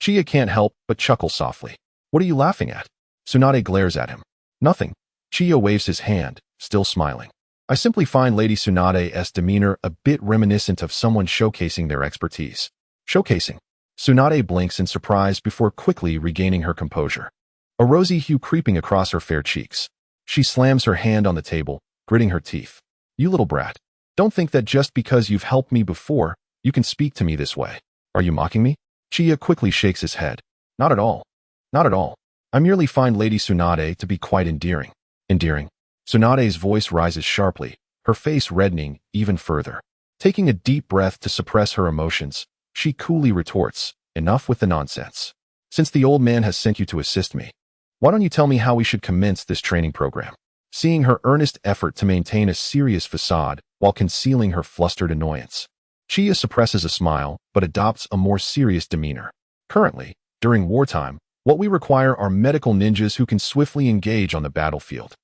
Chiya can't help but chuckle softly. What are you laughing at? Tsunade glares at him. Nothing. Chiya waves his hand, still smiling. I simply find Lady Tsunade's demeanor a bit reminiscent of someone showcasing their expertise. Showcasing. Tsunade blinks in surprise before quickly regaining her composure, a rosy hue creeping across her fair cheeks. She slams her hand on the table, gritting her teeth. You little brat. Don't think that just because you've helped me before, you can speak to me this way. Are you mocking me? Chiya quickly shakes his head. Not at all. Not at all. I merely find Lady Tsunade to be quite endearing. Endearing. Tsunade's voice rises sharply, her face reddening even further. Taking a deep breath to suppress her emotions, she coolly retorts, enough with the nonsense. Since the old man has sent you to assist me, why don't you tell me how we should commence this training program? Seeing her earnest effort to maintain a serious facade while concealing her flustered annoyance, Chiya suppresses a smile but adopts a more serious demeanor. Currently, during wartime, what we require are medical ninjas who can swiftly engage on the battlefield,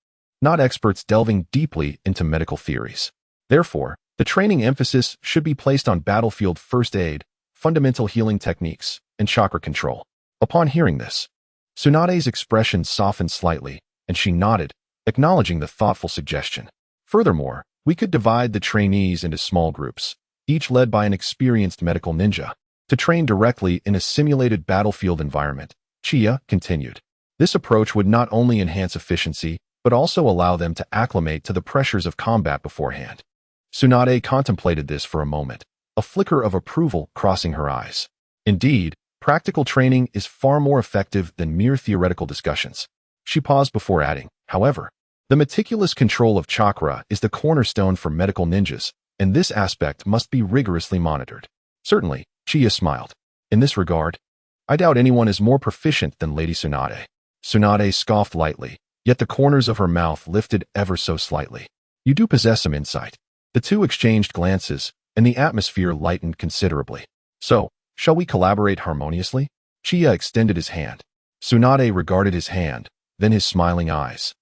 not experts delving deeply into medical theories. Therefore, the training emphasis should be placed on battlefield first aid, fundamental healing techniques, and chakra control. Upon hearing this, Tsunade's expression softened slightly, and she nodded, acknowledging the thoughtful suggestion. Furthermore, we could divide the trainees into small groups, each led by an experienced medical ninja, to train directly in a simulated battlefield environment. Chiya continued. This approach would not only enhance efficiency, but also allow them to acclimate to the pressures of combat beforehand. Tsunade contemplated this for a moment, a flicker of approval crossing her eyes. Indeed, practical training is far more effective than mere theoretical discussions. She paused before adding, however, the meticulous control of chakra is the cornerstone for medical ninjas, and this aspect must be rigorously monitored. Certainly, Chiya smiled. In this regard, I doubt anyone is more proficient than Lady Tsunade. Tsunade scoffed lightly, yet the corners of her mouth lifted ever so slightly. You do possess some insight. The two exchanged glances, and the atmosphere lightened considerably. So, shall we collaborate harmoniously? Chiya extended his hand. Tsunade regarded his hand, then his smiling eyes.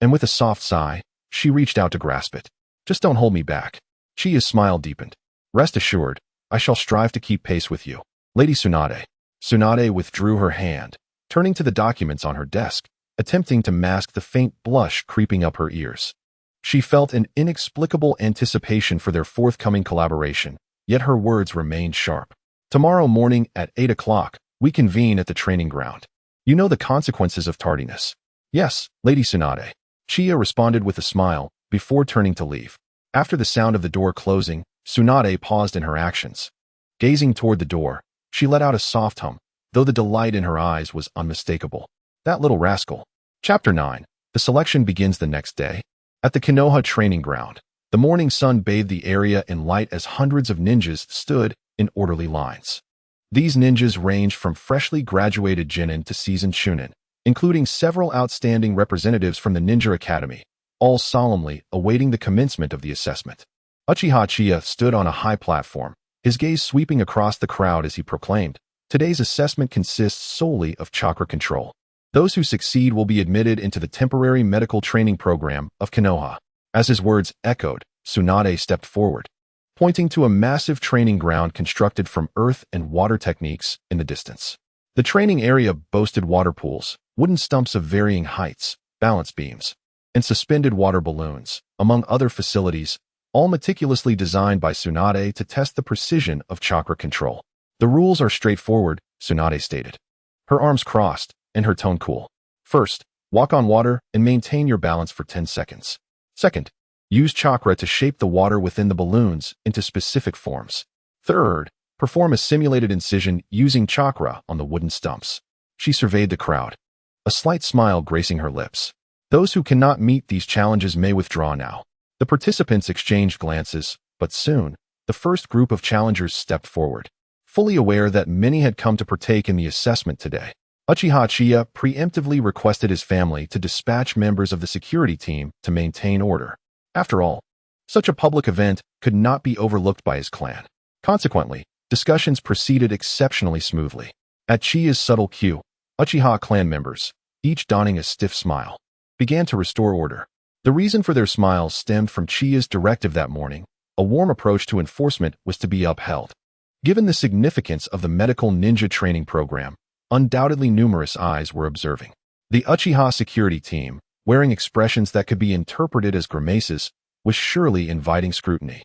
And with a soft sigh, she reached out to grasp it. Just don't hold me back. Chiya's smile deepened. Rest assured, I shall strive to keep pace with you. Lady Tsunade. Tsunade withdrew her hand, turning to the documents on her desk, attempting to mask the faint blush creeping up her ears. She felt an inexplicable anticipation for their forthcoming collaboration, yet her words remained sharp. Tomorrow morning at 8 o'clock, we convene at the training ground. You know the consequences of tardiness. Yes, Lady Tsunade. Chiya responded with a smile, before turning to leave. After the sound of the door closing, Tsunade paused in her actions. Gazing toward the door, she let out a soft hum, though the delight in her eyes was unmistakable. That little rascal. Chapter 9. The selection begins the next day. At the Konoha training ground, the morning sun bathed the area in light as hundreds of ninjas stood in orderly lines. These ninjas ranged from freshly graduated Genin to seasoned Chunin, including several outstanding representatives from the Ninja Academy, all solemnly awaiting the commencement of the assessment. Uchiha Qianye stood on a high platform, his gaze sweeping across the crowd as he proclaimed, "Today's assessment consists solely of chakra control. Those who succeed will be admitted into the temporary medical training program of Konoha." As his words echoed, Tsunade stepped forward, pointing to a massive training ground constructed from earth and water techniques in the distance. The training area boasted water pools, wooden stumps of varying heights, balance beams, and suspended water balloons, among other facilities, all meticulously designed by Tsunade to test the precision of chakra control. The rules are straightforward, Tsunade stated, her arms crossed, and her tone cool. First, walk on water and maintain your balance for 10 seconds. Second, use chakra to shape the water within the balloons into specific forms. Third, perform a simulated incision using chakra on the wooden stumps. She surveyed the crowd, a slight smile gracing her lips. Those who cannot meet these challenges may withdraw now. The participants exchanged glances, but soon, the first group of challengers stepped forward, fully aware that many had come to partake in the assessment today. Uchiha Qianye preemptively requested his family to dispatch members of the security team to maintain order. After all, such a public event could not be overlooked by his clan. Consequently, discussions proceeded exceptionally smoothly. At Chiya's subtle cue, Uchiha clan members, each donning a stiff smile, began to restore order. The reason for their smiles stemmed from Chiya's directive that morning. A warm approach to enforcement was to be upheld. Given the significance of the medical ninja training program, undoubtedly numerous eyes were observing. The Uchiha security team, wearing expressions that could be interpreted as grimaces, was surely inviting scrutiny.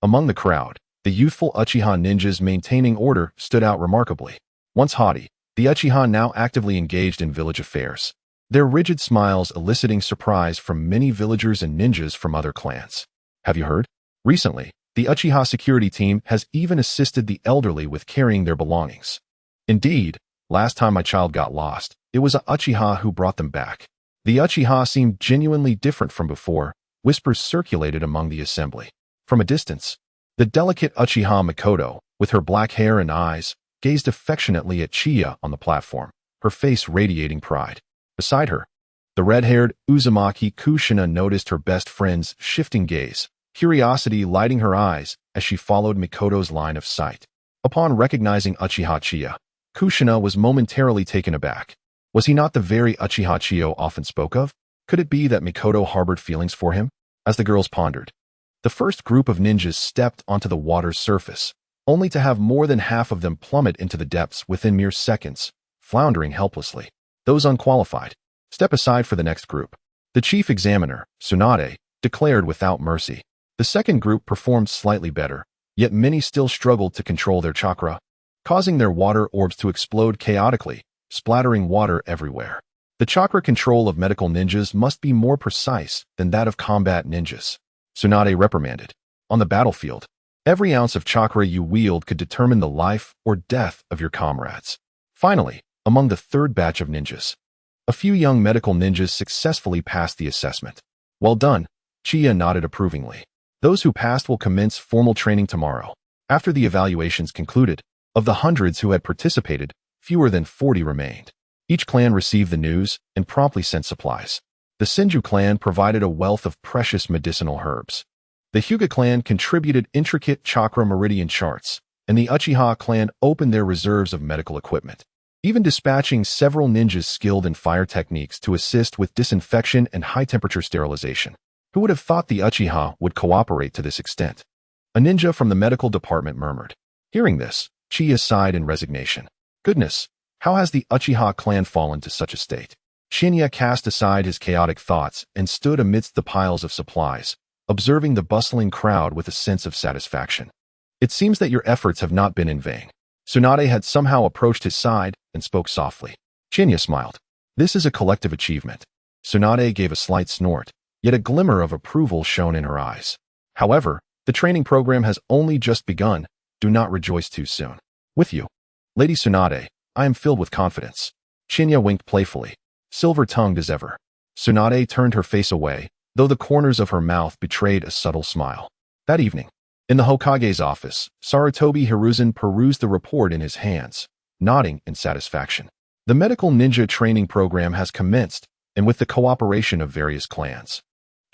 Among the crowd, the youthful Uchiha ninjas maintaining order stood out remarkably. Once haughty, the Uchiha now actively engaged in village affairs, their rigid smiles eliciting surprise from many villagers and ninjas from other clans. Have you heard? Recently, the Uchiha security team has even assisted the elderly with carrying their belongings. Indeed, last time my child got lost, it was a Uchiha who brought them back. The Uchiha seemed genuinely different from before. Whispers circulated among the assembly. From a distance, the delicate Uchiha Mikoto, with her black hair and eyes, gazed affectionately at Chiya on the platform, her face radiating pride. Beside her, the red-haired Uzumaki Kushina noticed her best friend's shifting gaze, curiosity lighting her eyes as she followed Mikoto's line of sight. Upon recognizing Uchiha Chiya, Kushina was momentarily taken aback. Was he not the very Uchiha Chiyo often spoke of? Could it be that Mikoto harbored feelings for him? As the girls pondered, the first group of ninjas stepped onto the water's surface, only to have more than half of them plummet into the depths within mere seconds, floundering helplessly. Those unqualified, step aside for the next group. The chief examiner, Tsunade, declared without mercy. The second group performed slightly better, yet many still struggled to control their chakra, causing their water orbs to explode chaotically, splattering water everywhere. The chakra control of medical ninjas must be more precise than that of combat ninjas, Tsunade reprimanded. On the battlefield, every ounce of chakra you wield could determine the life or death of your comrades. Finally, among the third batch of ninjas, a few young medical ninjas successfully passed the assessment. Well done, Chiya nodded approvingly. Those who passed will commence formal training tomorrow. After the evaluations concluded, of the hundreds who had participated, fewer than 40 remained. Each clan received the news and promptly sent supplies. The Senju clan provided a wealth of precious medicinal herbs. The Hyuga clan contributed intricate chakra meridian charts, and the Uchiha clan opened their reserves of medical equipment, even dispatching several ninjas skilled in fire techniques to assist with disinfection and high-temperature sterilization. Who would have thought the Uchiha would cooperate to this extent? A ninja from the medical department murmured. Hearing this, Chiya sighed in resignation. Goodness, how has the Uchiha clan fallen to such a state? Shinya cast aside his chaotic thoughts and stood amidst the piles of supplies, observing the bustling crowd with a sense of satisfaction. It seems that your efforts have not been in vain. Tsunade had somehow approached his side and spoke softly. Shinya smiled. This is a collective achievement. Tsunade gave a slight snort, yet a glimmer of approval shone in her eyes. However, the training program has only just begun. Do not rejoice too soon. With you, Lady Tsunade, I am filled with confidence. Shinya winked playfully, silver-tongued as ever. Tsunade turned her face away, though the corners of her mouth betrayed a subtle smile. That evening, in the Hokage's office, Sarutobi Hiruzen perused the report in his hands, nodding in satisfaction. The medical ninja training program has commenced, and with the cooperation of various clans.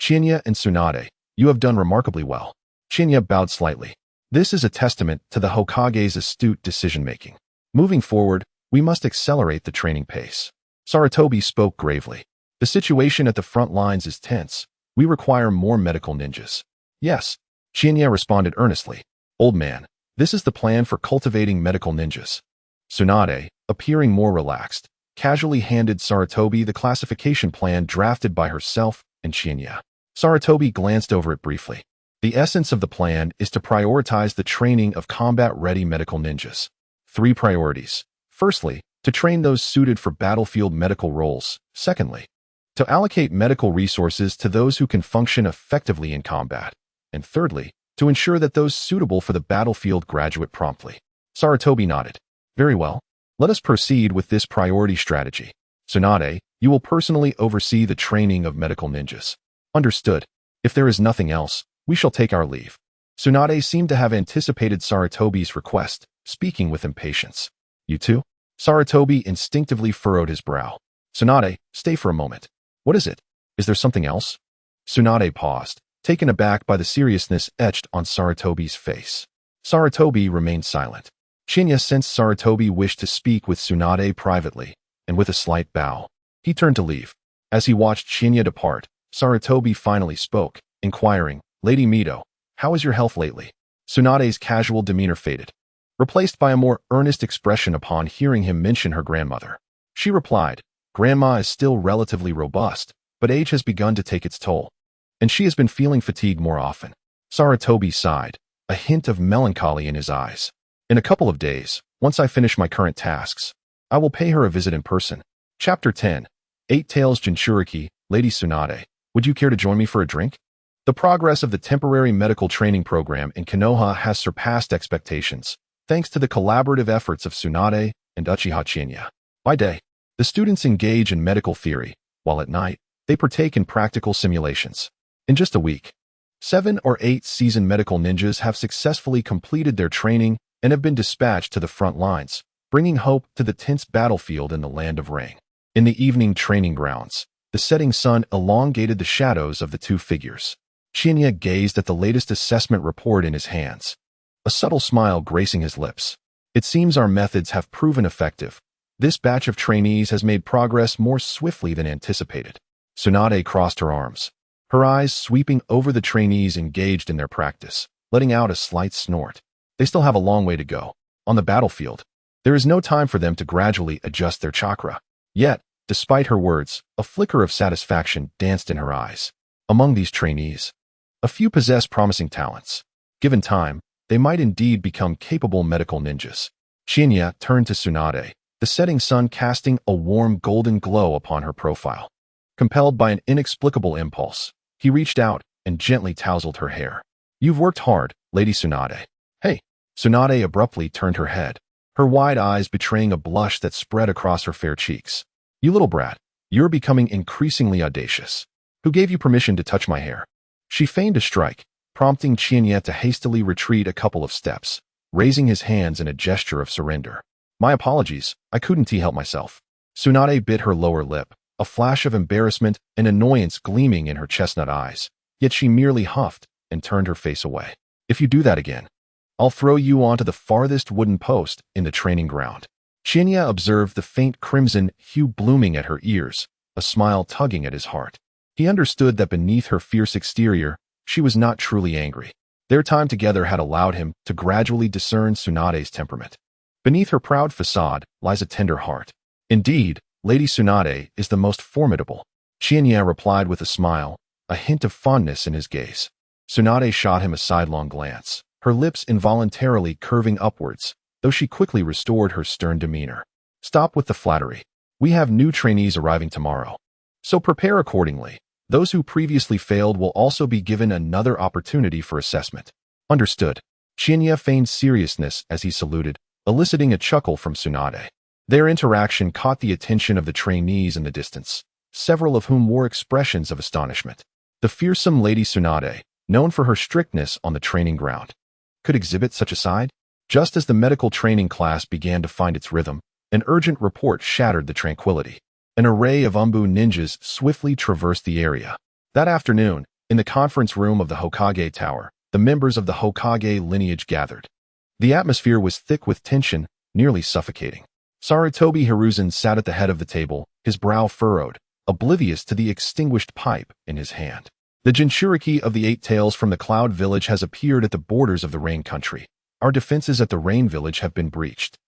Chinya and Tsunade, you have done remarkably well. Chinya bowed slightly. This is a testament to the Hokage's astute decision-making. Moving forward, we must accelerate the training pace. Sarutobi spoke gravely. The situation at the front lines is tense. We require more medical ninjas. Yes, Chinya responded earnestly. Old man, this is the plan for cultivating medical ninjas. Tsunade, appearing more relaxed, casually handed Sarutobi the classification plan drafted by herself and Chinya. Sarutobi glanced over it briefly. The essence of the plan is to prioritize the training of combat-ready medical ninjas. 3 priorities. Firstly, to train those suited for battlefield medical roles. Secondly, to allocate medical resources to those who can function effectively in combat. And thirdly, to ensure that those suitable for the battlefield graduate promptly. Sarutobi nodded. Very well. Let us proceed with this priority strategy. Tsunade, you will personally oversee the training of medical ninjas. Understood. If there is nothing else, we shall take our leave. Tsunade seemed to have anticipated Sarutobi's request, speaking with impatience. You too? Sarutobi instinctively furrowed his brow. Tsunade, stay for a moment. What is it? Is there something else? Tsunade paused, taken aback by the seriousness etched on Sarutobi's face. Sarutobi remained silent. Chinya sensed Sarutobi wished to speak with Tsunade privately, and with a slight bow, he turned to leave. As he watched Chinya depart, Sarutobi finally spoke, inquiring, Lady Mito, how is your health lately? Tsunade's casual demeanor faded, replaced by a more earnest expression upon hearing him mention her grandmother. She replied, Grandma is still relatively robust, but age has begun to take its toll, and she has been feeling fatigue more often. Sarutobi sighed, a hint of melancholy in his eyes. In a couple of days, once I finish my current tasks, I will pay her a visit in person. Chapter 10. 8 Tails Jinchuriki, Lady Tsunade, would you care to join me for a drink? The progress of the temporary medical training program in Konoha has surpassed expectations, thanks to the collaborative efforts of Tsunade and Uchiha Qianye. By day, the students engage in medical theory, while at night, they partake in practical simulations. In just a week, 7 or 8 seasoned medical ninjas have successfully completed their training and have been dispatched to the front lines, bringing hope to the tense battlefield in the land of rain. In the evening training grounds, the setting sun elongated the shadows of the 2 figures. Chinya gazed at the latest assessment report in his hands, a subtle smile gracing his lips. It seems our methods have proven effective. This batch of trainees has made progress more swiftly than anticipated. Tsunade crossed her arms, her eyes sweeping over the trainees engaged in their practice, letting out a slight snort. They still have a long way to go. On the battlefield, there is no time for them to gradually adjust their chakra. Yet, despite her words, a flicker of satisfaction danced in her eyes. Among these trainees, a few possess promising talents. Given time, they might indeed become capable medical ninjas. Qianye turned to Tsunade, the setting sun casting a warm golden glow upon her profile. Compelled by an inexplicable impulse, he reached out and gently tousled her hair. You've worked hard, Lady Tsunade. Hey. Tsunade abruptly turned her head, her wide eyes betraying a blush that spread across her fair cheeks. You little brat, you're becoming increasingly audacious. Who gave you permission to touch my hair? She feigned a strike, prompting Qianye to hastily retreat a couple of steps, raising his hands in a gesture of surrender. My apologies, I couldn't help myself. Tsunade bit her lower lip, a flash of embarrassment and annoyance gleaming in her chestnut eyes, yet she merely huffed and turned her face away. If you do that again, I'll throw you onto the farthest wooden post in the training ground. Qianye observed the faint crimson hue blooming at her ears, a smile tugging at his heart. He understood that beneath her fierce exterior, she was not truly angry. Their time together had allowed him to gradually discern Tsunade's temperament. Beneath her proud facade lies a tender heart. Indeed, Lady Tsunade is the most formidable. Qianye replied with a smile, a hint of fondness in his gaze. Tsunade shot him a sidelong glance, her lips involuntarily curving upwards, though she quickly restored her stern demeanor. Stop with the flattery. We have new trainees arriving tomorrow. So prepare accordingly. Those who previously failed will also be given another opportunity for assessment. Understood. Qianye feigned seriousness as he saluted, eliciting a chuckle from Tsunade. Their interaction caught the attention of the trainees in the distance, several of whom wore expressions of astonishment. The fearsome Lady Tsunade, known for her strictness on the training ground, could exhibit such a side? Just as the medical training class began to find its rhythm, an urgent report shattered the tranquility. An array of Umbu ninjas swiftly traversed the area. That afternoon, in the conference room of the Hokage Tower, the members of the Hokage lineage gathered. The atmosphere was thick with tension, nearly suffocating. Sarutobi Hiruzen sat at the head of the table, his brow furrowed, oblivious to the extinguished pipe in his hand. The Jinchuriki of the Eight Tails from the Cloud Village has appeared at the borders of the Rain Country. Our defenses at the Rain Village have been breached.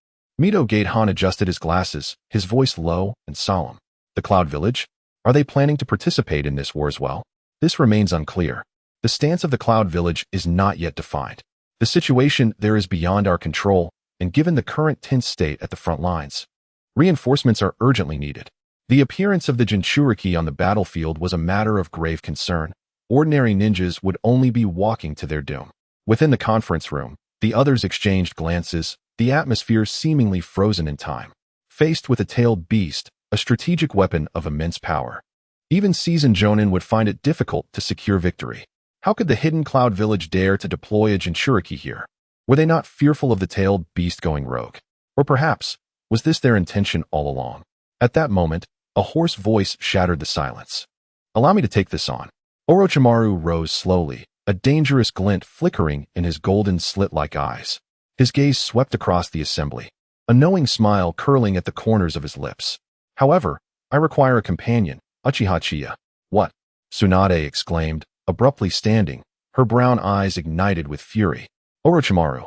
Mito Gatehan adjusted his glasses, his voice low and solemn. The Cloud Village? Are they planning to participate in this war as well? This remains unclear. The stance of the Cloud Village is not yet defined. The situation there is beyond our control, and given the current tense state at the front lines, reinforcements are urgently needed. The appearance of the Jinchuriki on the battlefield was a matter of grave concern. Ordinary ninjas would only be walking to their doom. Within the conference room, the others exchanged glances, the atmosphere seemingly frozen in time. Faced with a tailed beast, a strategic weapon of immense power, even seasoned Jonin would find it difficult to secure victory. How could the hidden Cloud Village dare to deploy a Jinchuriki here? Were they not fearful of the tailed beast going rogue? Or perhaps, was this their intention all along? At that moment, a hoarse voice shattered the silence. Allow me to take this on. Orochimaru rose slowly, a dangerous glint flickering in his golden slit-like eyes. His gaze swept across the assembly, a knowing smile curling at the corners of his lips. However, I require a companion, Uchiha Qianye. What? Tsunade exclaimed, abruptly standing, her brown eyes ignited with fury. Orochimaru,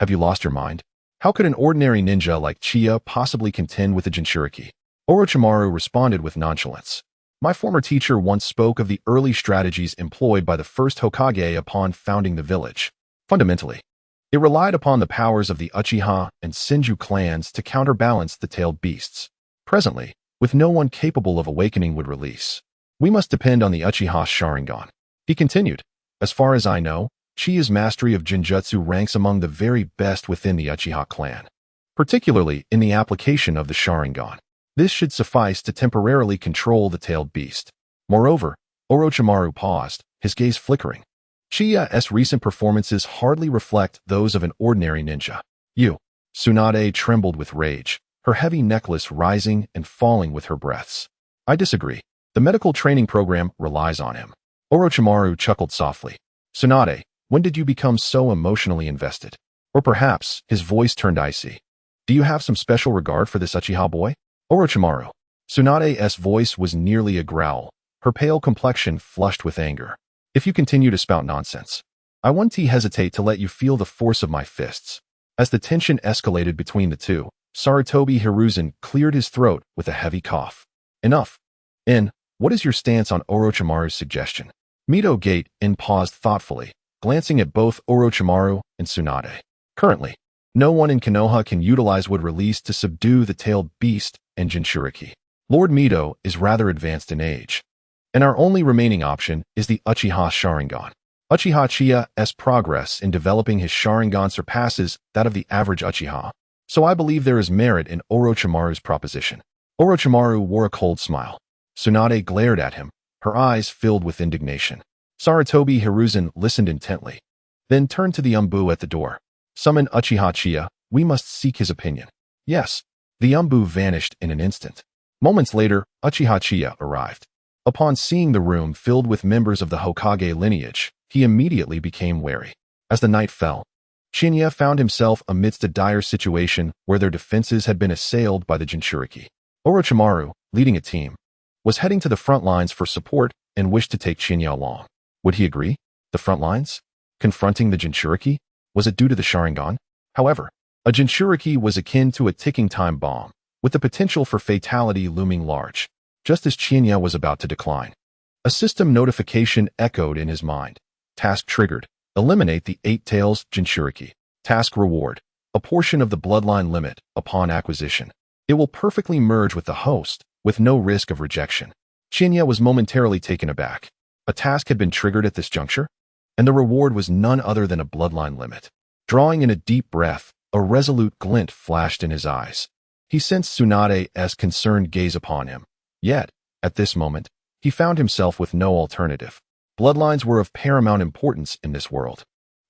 have you lost your mind? How could an ordinary ninja like Chiya possibly contend with a Jinchuriki? Orochimaru responded with nonchalance. My former teacher once spoke of the early strategies employed by the first Hokage upon founding the village. Fundamentally, it relied upon the powers of the Uchiha and Senju clans to counterbalance the tailed beasts. Presently, with no one capable of awakening would release, we must depend on the Uchiha Sharingan. He continued, as far as I know, Chiya's mastery of Genjutsu ranks among the very best within the Uchiha clan, particularly in the application of the Sharingan. This should suffice to temporarily control the tailed beast. Moreover, Orochimaru paused, his gaze flickering. Chiya's recent performances hardly reflect those of an ordinary ninja. Tsunade trembled with rage, her heavy necklace rising and falling with her breaths. I disagree. The medical training program relies on him. Orochimaru chuckled softly. Tsunade, when did you become so emotionally invested? Or perhaps, his voice turned icy. Do you have some special regard for this Uchiha boy? Orochimaru. Tsunade's voice was nearly a growl, her pale complexion flushed with anger. If you continue to spout nonsense, I won't hesitate to let you feel the force of my fists. As the tension escalated between the two, Sarutobi Hiruzen cleared his throat with a heavy cough. Enough. What is your stance on Orochimaru's suggestion? Mito Gate paused thoughtfully, glancing at both Orochimaru and Tsunade. Currently, no one in Konoha can utilize wood release to subdue the tailed beast and Jinchuriki. Lord Mito is rather advanced in age, and our only remaining option is the Uchiha Sharingan. Uchiha Chiya's progress in developing his Sharingan surpasses that of the average Uchiha, so I believe there is merit in Orochimaru's proposition. Orochimaru wore a cold smile. Tsunade glared at him, her eyes filled with indignation. Sarutobi Hiruzen listened intently, then turned to the Umbu at the door. Summon Uchiha Chiya, we must seek his opinion. Yes. The Umbu vanished in an instant. Moments later, Uchiha Chiya arrived. Upon seeing the room filled with members of the Hokage lineage, he immediately became wary. As the night fell, Chinya found himself amidst a dire situation where their defenses had been assailed by the Jinchuriki. Orochimaru, leading a team, was heading to the front lines for support and wished to take Chinya along. Would he agree? The front lines? Confronting the Jinchuriki? Was it due to the Sharingan? However, a Jinchuriki was akin to a ticking time bomb, with the potential for fatality looming large. Just as Chinya was about to decline, a system notification echoed in his mind. Task triggered. Eliminate the 8 Tails Jinchuriki. Task reward. A portion of the bloodline limit upon acquisition. It will perfectly merge with the host, with no risk of rejection. Chinya was momentarily taken aback. A task had been triggered at this juncture, and the reward was none other than a bloodline limit. Drawing in a deep breath, a resolute glint flashed in his eyes. He sensed Tsunade's concerned gaze upon him. Yet, at this moment, he found himself with no alternative. Bloodlines were of paramount importance in this world.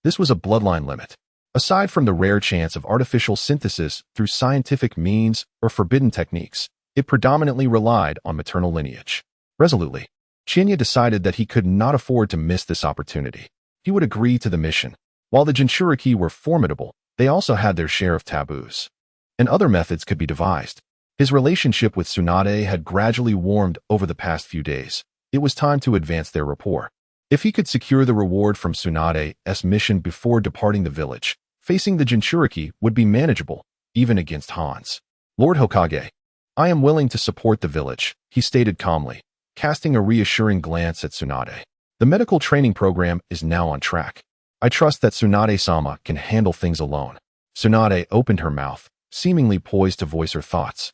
This was a bloodline limit. Aside from the rare chance of artificial synthesis through scientific means or forbidden techniques, it predominantly relied on maternal lineage. Resolutely, Chinya decided that he could not afford to miss this opportunity. He would agree to the mission. While the Jinchuriki were formidable, they also had their share of taboos, and other methods could be devised. His relationship with Tsunade had gradually warmed over the past few days. It was time to advance their rapport. If he could secure the reward from Tsunade's mission before departing the village, facing the Jinchuriki would be manageable, even against Hans. Lord Hokage, I am willing to support the village, he stated calmly, casting a reassuring glance at Tsunade. The medical training program is now on track. I trust that Tsunade-sama can handle things alone. Tsunade opened her mouth, seemingly poised to voice her thoughts,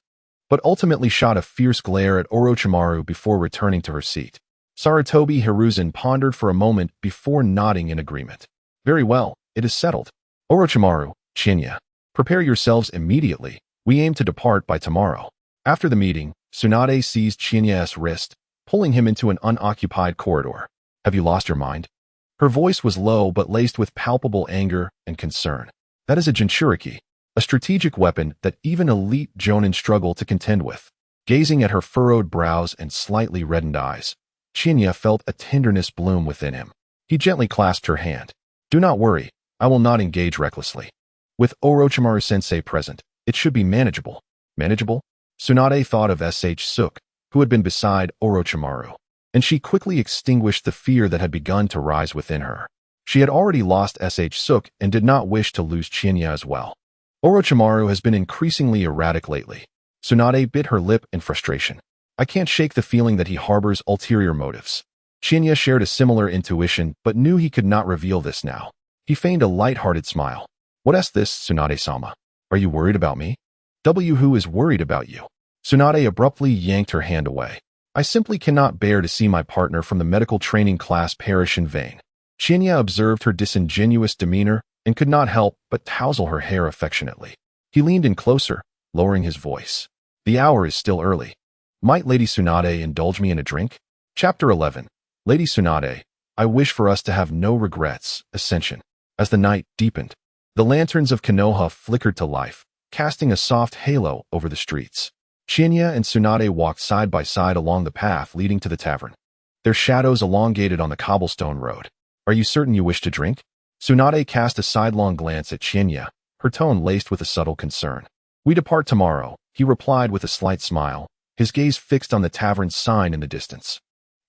but ultimately shot a fierce glare at Orochimaru before returning to her seat. Sarutobi Hiruzen pondered for a moment before nodding in agreement. Very well, it is settled. Orochimaru, Chinya, prepare yourselves immediately. We aim to depart by tomorrow. After the meeting, Tsunade seized Chinya's wrist, pulling him into an unoccupied corridor. Have you lost your mind? Her voice was low but laced with palpable anger and concern. That is a Jinchuriki, a strategic weapon that even elite jonin struggle to contend with. Gazing at her furrowed brows and slightly reddened eyes, Chinya felt a tenderness bloom within him. He gently clasped her hand. Do not worry, I will not engage recklessly. With Orochimaru-sensei present, it should be manageable. Manageable? Tsunade thought of S.H. Suk, who had been beside Orochimaru, and she quickly extinguished the fear that had begun to rise within her. She had already lost S.H. Suk and did not wish to lose Chinya as well. Orochimaru has been increasingly erratic lately. Tsunade bit her lip in frustration. I can't shake the feeling that he harbors ulterior motives. Chinya shared a similar intuition, but knew he could not reveal this now. He feigned a light-hearted smile. What is this, Tsunade-sama? Are you worried about me? Who is worried about you? Tsunade abruptly yanked her hand away. I simply cannot bear to see my partner from the medical training class perish in vain. Chinya observed her disingenuous demeanor and could not help but tousle her hair affectionately. He leaned in closer, lowering his voice. The hour is still early. Might Lady Tsunade indulge me in a drink? Chapter 11. Lady Tsunade, I wish for us to have no regrets. Ascension. As the night deepened, the lanterns of Konoha flickered to life, casting a soft halo over the streets. Chinya and Tsunade walked side by side along the path leading to the tavern. Their shadows elongated on the cobblestone road. Are you certain you wish to drink? Tsunade cast a sidelong glance at Chinya, her tone laced with a subtle concern. We depart tomorrow, he replied with a slight smile, his gaze fixed on the tavern's sign in the distance.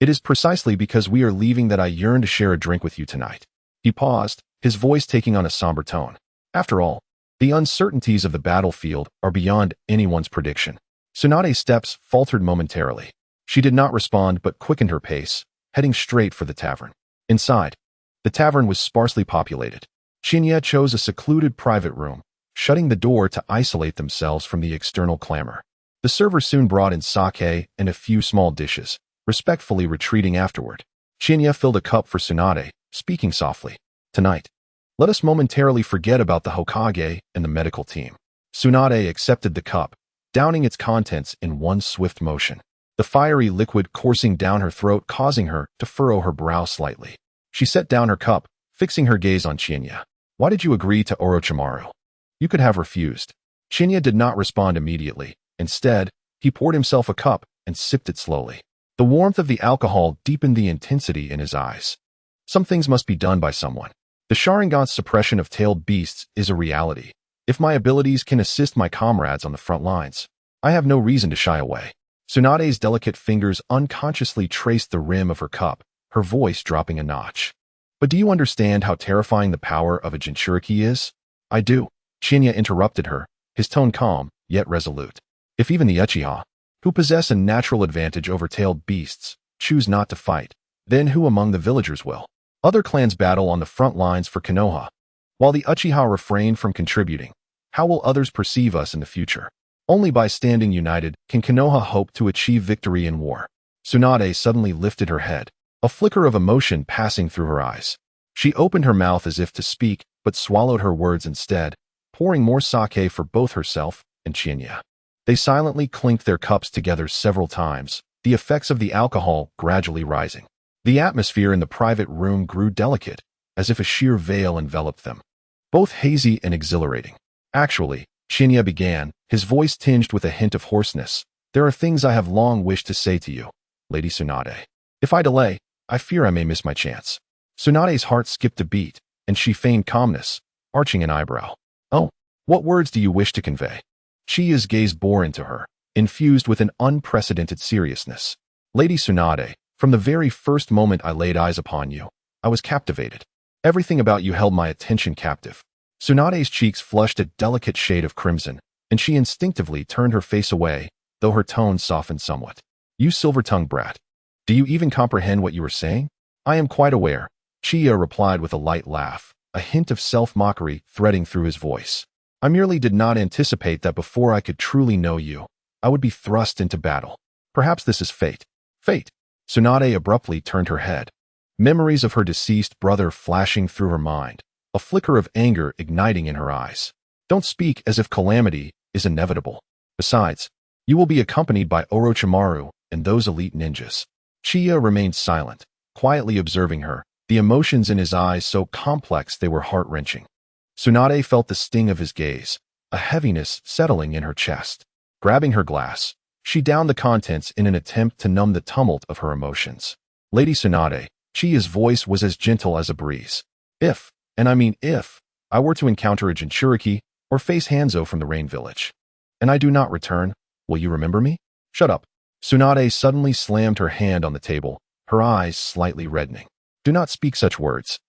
It is precisely because we are leaving that I yearn to share a drink with you tonight. He paused, his voice taking on a somber tone. After all, the uncertainties of the battlefield are beyond anyone's prediction. Tsunade's steps faltered momentarily. She did not respond but quickened her pace, heading straight for the tavern. Inside, the tavern was sparsely populated. Chiya chose a secluded private room, shutting the door to isolate themselves from the external clamor. The server soon brought in sake and a few small dishes, respectfully retreating afterward. Chiya filled a cup for Tsunade, speaking softly. Tonight, let us momentarily forget about the Hokage and the medical team. Tsunade accepted the cup, downing its contents in one swift motion. The fiery liquid coursing down her throat causing her to furrow her brow slightly. She set down her cup, fixing her gaze on Chiya. Why did you agree to Orochimaru? You could have refused. Chiya did not respond immediately. Instead, he poured himself a cup and sipped it slowly. The warmth of the alcohol deepened the intensity in his eyes. Some things must be done by someone. The Sharingan's suppression of tailed beasts is a reality. If my abilities can assist my comrades on the front lines, I have no reason to shy away. Tsunade's delicate fingers unconsciously traced the rim of her cup, her voice dropping a notch. But do you understand how terrifying the power of a Jinchuriki is? I do. Chiya interrupted her, his tone calm, yet resolute. If even the Uchiha, who possess a natural advantage over tailed beasts, choose not to fight, then who among the villagers will? Other clans battle on the front lines for Konoha. While the Uchiha refrain from contributing, how will others perceive us in the future? Only by standing united can Konoha hope to achieve victory in war. Tsunade suddenly lifted her head, a flicker of emotion passing through her eyes. She opened her mouth as if to speak, but swallowed her words instead, pouring more sake for both herself and Chiya. They silently clinked their cups together several times, the effects of the alcohol gradually rising. The atmosphere in the private room grew delicate, as if a sheer veil enveloped them. Both hazy and exhilarating. Actually, Chiya began, his voice tinged with a hint of hoarseness. There are things I have long wished to say to you, Lady Tsunade. If I delay, I fear I may miss my chance. Tsunade's heart skipped a beat, and she feigned calmness, arching an eyebrow. Oh, what words do you wish to convey? Chiya's gaze bore into her, infused with an unprecedented seriousness. Lady Tsunade, from the very first moment I laid eyes upon you, I was captivated. Everything about you held my attention captive. Tsunade's cheeks flushed a delicate shade of crimson, and she instinctively turned her face away, though her tone softened somewhat. You silver-tongued brat. Do you even comprehend what you are saying? I am quite aware, Chiya replied with a light laugh, a hint of self-mockery threading through his voice. I merely did not anticipate that before I could truly know you, I would be thrust into battle. Perhaps this is fate. Fate. Tsunade abruptly turned her head, memories of her deceased brother flashing through her mind, a flicker of anger igniting in her eyes. Don't speak as if calamity is inevitable. Besides, you will be accompanied by Orochimaru and those elite ninjas. Chiya remained silent, quietly observing her, the emotions in his eyes so complex they were heart-wrenching. Tsunade felt the sting of his gaze, a heaviness settling in her chest. Grabbing her glass, she downed the contents in an attempt to numb the tumult of her emotions. Lady Tsunade, Chiya's voice was as gentle as a breeze. If, and I mean if, I were to encounter a Jinchuriki or face Hanzo from the Rain Village, and I do not return, will you remember me? Shut up. Tsunade suddenly slammed her hand on the table, her eyes slightly reddening. Do not speak such words.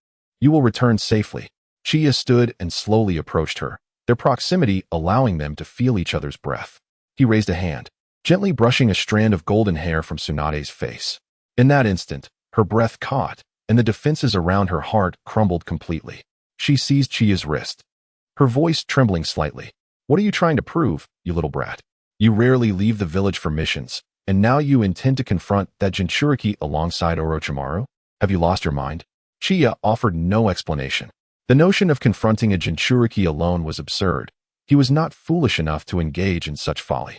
You will return safely. Chiya stood and slowly approached her, their proximity allowing them to feel each other's breath. He raised a hand, gently brushing a strand of golden hair from Tsunade's face. In that instant, her breath caught, and the defenses around her heart crumbled completely. She seized Chiya's wrist, her voice trembling slightly. What are you trying to prove, you little brat? You rarely leave the village for missions, and now you intend to confront that Jinchuriki alongside Orochimaru? Have you lost your mind? Chiya offered no explanation. The notion of confronting a Jinchuriki alone was absurd. He was not foolish enough to engage in such folly.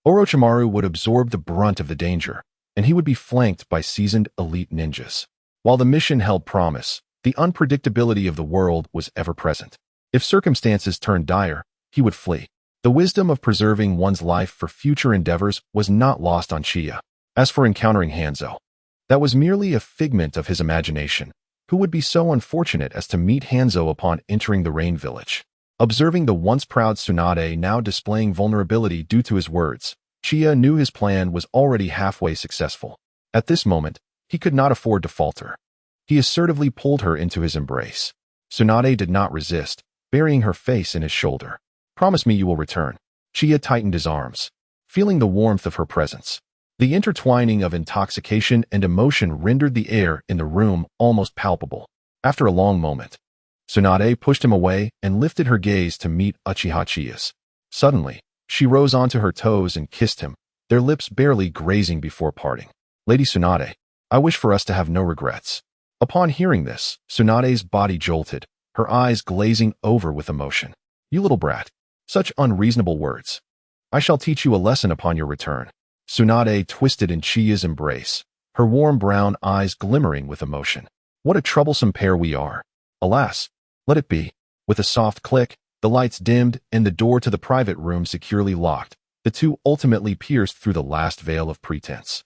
Orochimaru would absorb the brunt of the danger, and he would be flanked by seasoned elite ninjas. While the mission held promise, the unpredictability of the world was ever present. If circumstances turned dire, he would flee. The wisdom of preserving one's life for future endeavors was not lost on Chiya. As for encountering Hanzo, that was merely a figment of his imagination. Who would be so unfortunate as to meet Hanzo upon entering the Rain Village? Observing the once proud Tsunade now displaying vulnerability due to his words, Chiya knew his plan was already halfway successful. At this moment, he could not afford to falter. He assertively pulled her into his embrace. Tsunade did not resist, burying her face in his shoulder. "Promise me you will return." Chiya tightened his arms, feeling the warmth of her presence. The intertwining of intoxication and emotion rendered the air in the room almost palpable. After a long moment, Tsunade pushed him away and lifted her gaze to meet Uchiha Qiaye's. Suddenly, she rose onto her toes and kissed him, their lips barely grazing before parting. "Lady Tsunade, I wish for us to have no regrets." Upon hearing this, Tsunade's body jolted, her eyes glazing over with emotion. "You little brat. Such unreasonable words. I shall teach you a lesson upon your return." Tsunade twisted in Chiya's embrace, her warm brown eyes glimmering with emotion. "What a troublesome pair we are. Alas, let it be." With a soft click, the lights dimmed and the door to the private room securely locked. The two ultimately pierced through the last veil of pretense.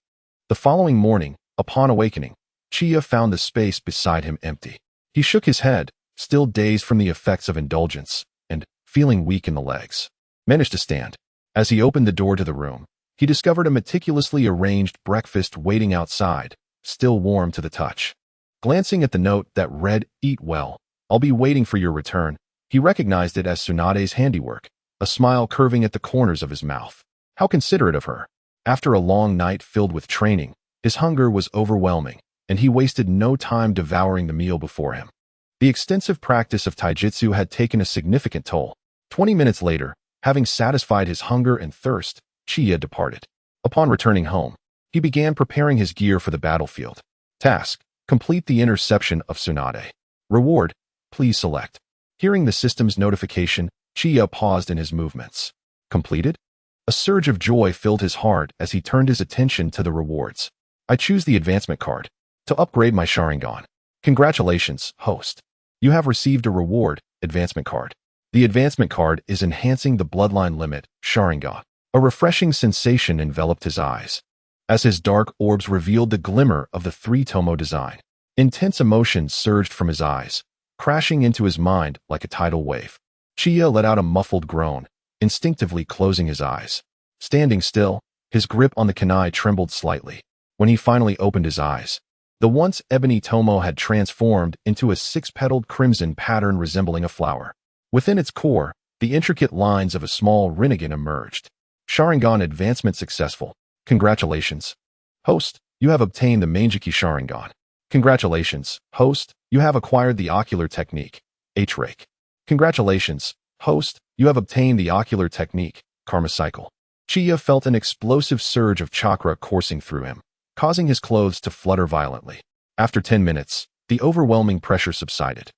The following morning, upon awakening, Chiya found the space beside him empty. He shook his head, still dazed from the effects of indulgence, and, feeling weak in the legs, managed to stand. As he opened the door to the room, he discovered a meticulously arranged breakfast waiting outside, still warm to the touch. Glancing at the note that read, "Eat well, I'll be waiting for your return," he recognized it as Tsunade's handiwork, a smile curving at the corners of his mouth. How considerate of her. After a long night filled with training, his hunger was overwhelming, and he wasted no time devouring the meal before him. The extensive practice of taijutsu had taken a significant toll. 20 minutes later, having satisfied his hunger and thirst, Chiya departed. Upon returning home, he began preparing his gear for the battlefield. Task: complete the interception of Tsunade. Reward: please select. Hearing the system's notification, Chiya paused in his movements. Completed? A surge of joy filled his heart as he turned his attention to the rewards. "I choose the advancement card to upgrade my Sharingan. Congratulations, host. You have received a reward, advancement card. The advancement card is enhancing the bloodline limit, Sharingan." A refreshing sensation enveloped his eyes, as his dark orbs revealed the glimmer of the three-tomo design. Intense emotion surged from his eyes, crashing into his mind like a tidal wave. Chiya let out a muffled groan, instinctively closing his eyes. Standing still, his grip on the kunai trembled slightly. When he finally opened his eyes, the once ebony tomo had transformed into a six-petaled crimson pattern resembling a flower. Within its core, the intricate lines of a small rinnegan emerged. Sharingan advancement successful. Congratulations, host. You have obtained the Manjiki Sharingan. Congratulations, host. You have acquired the ocular technique, H-Rake. Congratulations, host. You have obtained the ocular technique, Karma Cycle. Chiya felt an explosive surge of chakra coursing through him, causing his clothes to flutter violently. After 10 minutes, the overwhelming pressure subsided,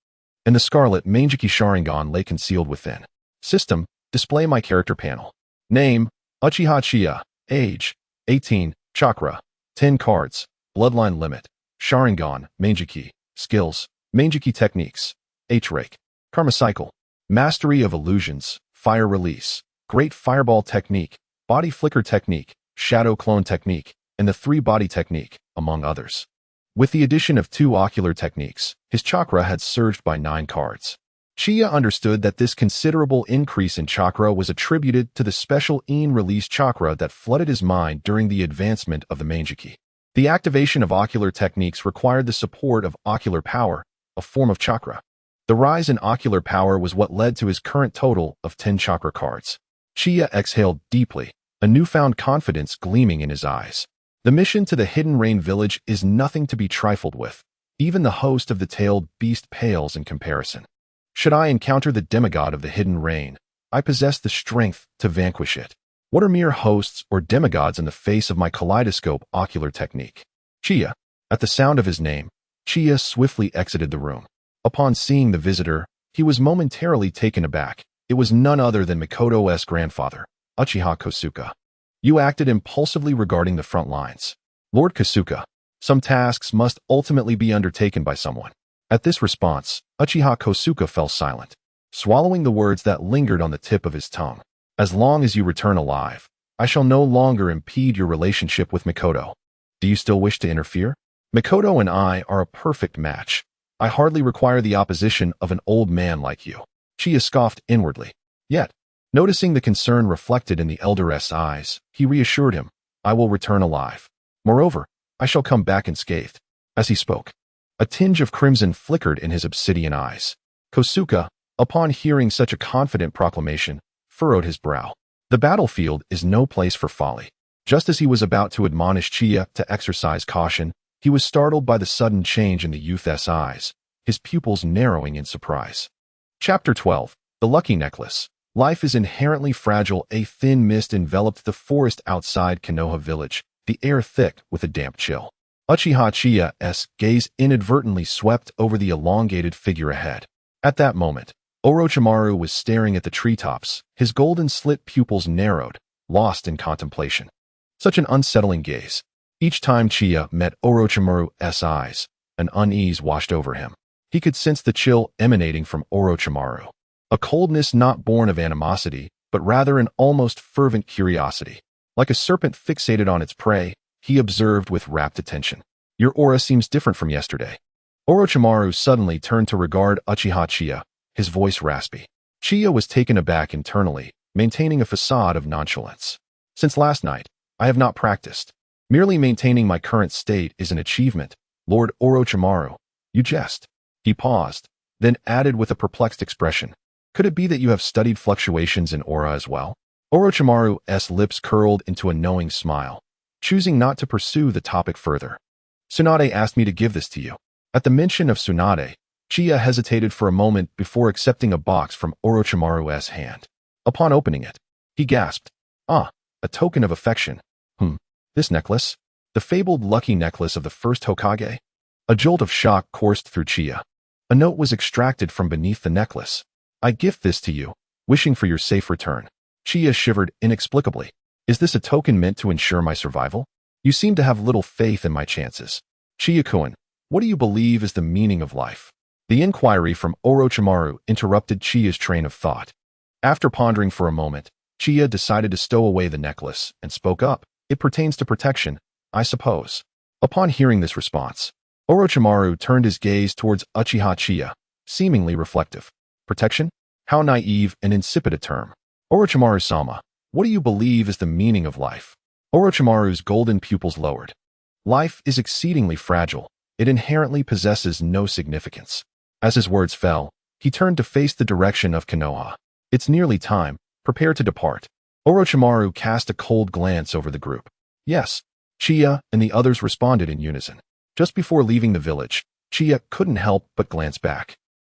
and the scarlet Manjiki Sharingan lay concealed within. System: display my character panel. Name: Uchiha Qianye. Age: 18. Chakra: 10 cards. Bloodline limit: Sharingan, Manjiki. Skills: Manjiki techniques, H-Rake. Karma Cycle: mastery of illusions, fire release, great fireball technique, body flicker technique, shadow clone technique, and the 3-body technique, among others. With the addition of 2 ocular techniques, his chakra had surged by 9 cards. Chiya understood that this considerable increase in chakra was attributed to the special in-release chakra that flooded his mind during the advancement of the Manjiki. The activation of ocular techniques required the support of ocular power, a form of chakra. The rise in ocular power was what led to his current total of 10 chakra cards. Chiya exhaled deeply, a newfound confidence gleaming in his eyes. The mission to the Hidden Rain village is nothing to be trifled with. Even the host of the tailed beast pales in comparison. Should I encounter the demigod of the Hidden Rain, I possess the strength to vanquish it. What are mere hosts or demigods in the face of my kaleidoscope ocular technique? Chiya. At the sound of his name, Chiya swiftly exited the room. Upon seeing the visitor, he was momentarily taken aback. It was none other than Mikoto's grandfather, Uchiha Kosuke. You acted impulsively regarding the front lines. Lord Kosuke, some tasks must ultimately be undertaken by someone. At this response, Uchiha Kosuke fell silent, swallowing the words that lingered on the tip of his tongue. As long as you return alive, I shall no longer impede your relationship with Mikoto. Do you still wish to interfere? Mikoto and I are a perfect match. I hardly require the opposition of an old man like you. Chiya scoffed inwardly. Yet, noticing the concern reflected in the elder's eyes, he reassured him, I will return alive. Moreover, I shall come back unscathed. As he spoke, A tinge of crimson flickered in his obsidian eyes. Kosuke, upon hearing such a confident proclamation, furrowed his brow. The battlefield is no place for folly. Just as he was about to admonish Chiya to exercise caution, he was startled by the sudden change in the youth's eyes, his pupils narrowing in surprise. Chapter 12. The Lucky Necklace. Life is inherently fragile. A thin mist enveloped the forest outside Konoha village, the air thick with a damp chill. Uchiha Qianye's gaze inadvertently swept over the elongated figure ahead. At that moment, Orochimaru was staring at the treetops, his golden slit pupils narrowed, lost in contemplation. Such an unsettling gaze. Each time Chiya met Orochimaru's eyes, an unease washed over him. He could sense the chill emanating from Orochimaru. A coldness not born of animosity, but rather an almost fervent curiosity. Like a serpent fixated on its prey, he observed with rapt attention. Your aura seems different from yesterday. Orochimaru suddenly turned to regard Uchiha Chiya, his voice raspy. Chiya was taken aback internally, maintaining a facade of nonchalance. Since last night, I have not practiced. Merely maintaining my current state is an achievement, Lord Orochimaru. You jest. He paused, then added with a perplexed expression. Could it be that you have studied fluctuations in aura as well? Orochimaru's lips curled into a knowing smile, choosing not to pursue the topic further. Tsunade asked me to give this to you. At the mention of Tsunade, Chiya hesitated for a moment before accepting a box from Orochimaru's hand. Upon opening it, he gasped. Ah, a token of affection. This necklace? The fabled lucky necklace of the first Hokage? A jolt of shock coursed through Chiya. A note was extracted from beneath the necklace. I gift this to you, wishing for your safe return. Chiya shivered inexplicably. Is this a token meant to ensure my survival? You seem to have little faith in my chances. Chiya-kun, what do you believe is the meaning of life? The inquiry from Orochimaru interrupted Chiya's train of thought. After pondering for a moment, Chiya decided to stow away the necklace and spoke up. It pertains to protection, I suppose. Upon hearing this response, Orochimaru turned his gaze towards Uchiha Chiya, seemingly reflective. Protection? How naive and insipid a term. Orochimaru-sama, what do you believe is the meaning of life? Orochimaru's golden pupils lowered. Life is exceedingly fragile. It inherently possesses no significance. As his words fell, he turned to face the direction of Konoha. It's nearly time. Prepare to depart. Orochimaru cast a cold glance over the group. Yes, Chiya and the others responded in unison. Just before leaving the village, Chiya couldn't help but glance back.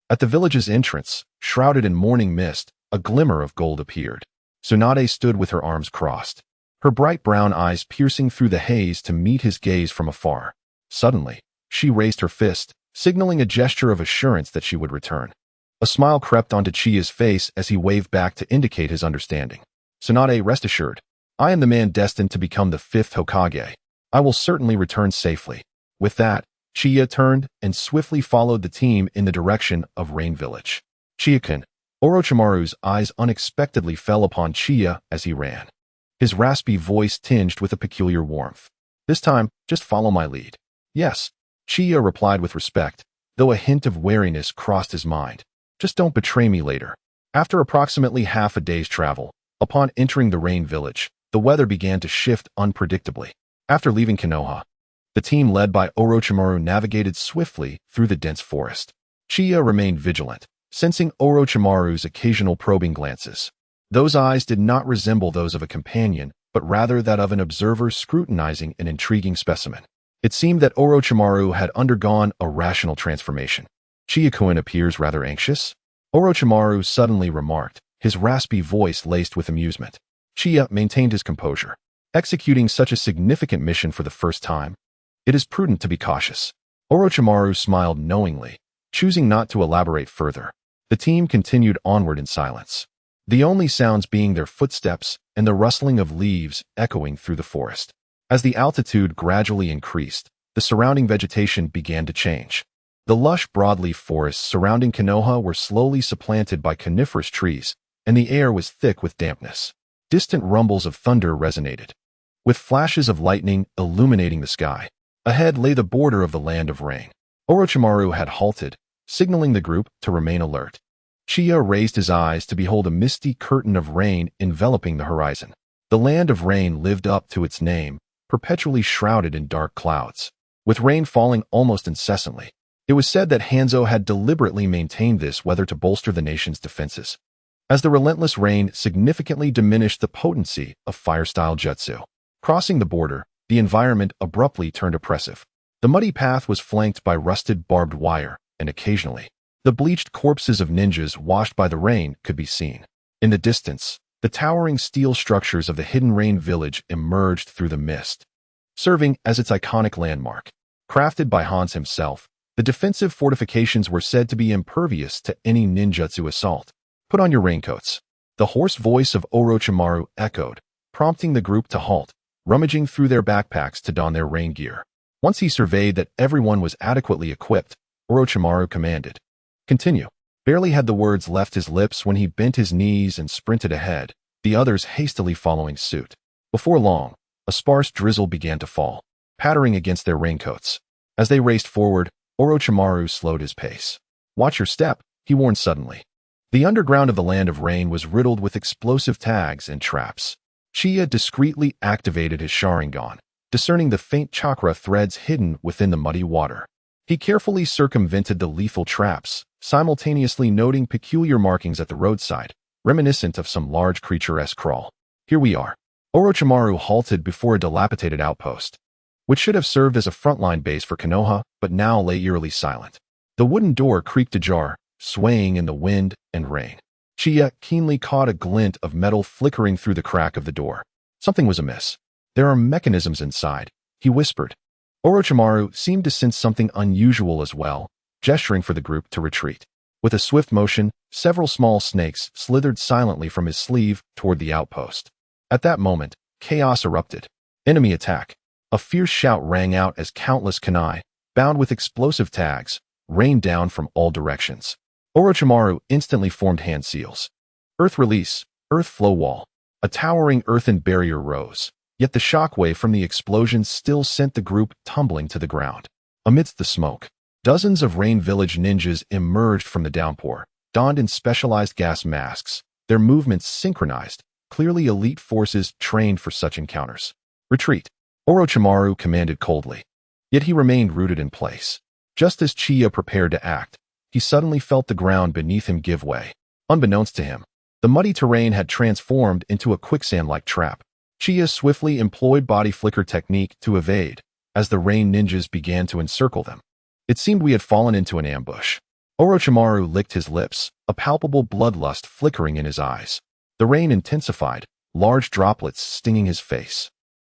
At the village's entrance, shrouded in morning mist, a glimmer of gold appeared. Tsunade stood with her arms crossed, her bright brown eyes piercing through the haze to meet his gaze from afar. Suddenly, she raised her fist, signaling a gesture of assurance that she would return. A smile crept onto Chiya's face as he waved back to indicate his understanding. Tsunade, rest assured, I am the man destined to become the 5th Hokage. I will certainly return safely. With that, Chiya turned and swiftly followed the team in the direction of Rain Village. Chiya-kun, Orochimaru's eyes unexpectedly fell upon Chiya as he ran. His raspy voice tinged with a peculiar warmth. This time, just follow my lead. Yes, Chiya replied with respect, though a hint of wariness crossed his mind. Just don't betray me later. After approximately half a day's travel, upon entering the Rain Village, the weather began to shift unpredictably. After leaving Konoha, the team led by Orochimaru navigated swiftly through the dense forest. Chiya remained vigilant, sensing Orochimaru's occasional probing glances. Those eyes did not resemble those of a companion, but rather that of an observer scrutinizing an intriguing specimen. It seemed that Orochimaru had undergone a rational transformation. Chiya-kun appears rather anxious, Orochimaru suddenly remarked, his raspy voice laced with amusement. Chiya maintained his composure. Executing such a significant mission for the first time, it is prudent to be cautious. Orochimaru smiled knowingly, choosing not to elaborate further. The team continued onward in silence, the only sounds being their footsteps and the rustling of leaves echoing through the forest. As the altitude gradually increased, the surrounding vegetation began to change. The lush broadleaf forests surrounding Konoha were slowly supplanted by coniferous trees, and the air was thick with dampness. Distant rumbles of thunder resonated, with flashes of lightning illuminating the sky. Ahead lay the border of the land of rain. Orochimaru had halted, signaling the group to remain alert. Chiya raised his eyes to behold a misty curtain of rain enveloping the horizon. The land of rain lived up to its name, perpetually shrouded in dark clouds. With rain falling almost incessantly, It was said that Hanzo had deliberately maintained this weather to bolster the nation's defenses, as the relentless rain significantly diminished the potency of fire-style jutsu. Crossing the border, the environment abruptly turned oppressive. The muddy path was flanked by rusted barbed wire, and occasionally, the bleached corpses of ninjas washed by the rain could be seen. In the distance, the towering steel structures of the hidden rain village emerged through the mist, serving as its iconic landmark. Crafted by Hanzo himself, the defensive fortifications were said to be impervious to any ninjutsu assault. "Put on your raincoats." The hoarse voice of Orochimaru echoed, prompting the group to halt, rummaging through their backpacks to don their rain gear. Once he surveyed that everyone was adequately equipped, Orochimaru commanded, "Continue." Barely had the words left his lips when he bent his knees and sprinted ahead, the others hastily following suit. Before long, a sparse drizzle began to fall, pattering against their raincoats. As they raced forward, Orochimaru slowed his pace. "Watch your step," he warned suddenly. The underground of the Land of Rain was riddled with explosive tags and traps. Chiya discreetly activated his Sharingan, discerning the faint chakra threads hidden within the muddy water. He carefully circumvented the lethal traps, simultaneously noting peculiar markings at the roadside, reminiscent of some large creature-esque crawl. "Here we are." Orochimaru halted before a dilapidated outpost, which should have served as a frontline base for Konoha, but now lay eerily silent. The wooden door creaked ajar, swaying in the wind and rain. Chiya keenly caught a glint of metal flickering through the crack of the door. Something was amiss. "There are mechanisms inside," he whispered. Orochimaru seemed to sense something unusual as well, gesturing for the group to retreat. With a swift motion, several small snakes slithered silently from his sleeve toward the outpost. At that moment, chaos erupted. "Enemy attack!" A fierce shout rang out as countless kunai, bound with explosive tags, rained down from all directions. Orochimaru instantly formed hand seals. Earth release, earth flow wall. A towering earthen barrier rose, yet the shockwave from the explosion still sent the group tumbling to the ground. Amidst the smoke, dozens of Rain Village ninjas emerged from the downpour, donned in specialized gas masks, their movements synchronized, clearly elite forces trained for such encounters. "Retreat," Orochimaru commanded coldly. Yet he remained rooted in place. Just as Chiya prepared to act, he suddenly felt the ground beneath him give way. Unbeknownst to him, the muddy terrain had transformed into a quicksand-like trap. Chiya swiftly employed body flicker technique to evade, as the rain ninjas began to encircle them. It seemed we had fallen into an ambush. Orochimaru licked his lips, a palpable bloodlust flickering in his eyes. The rain intensified, large droplets stinging his face.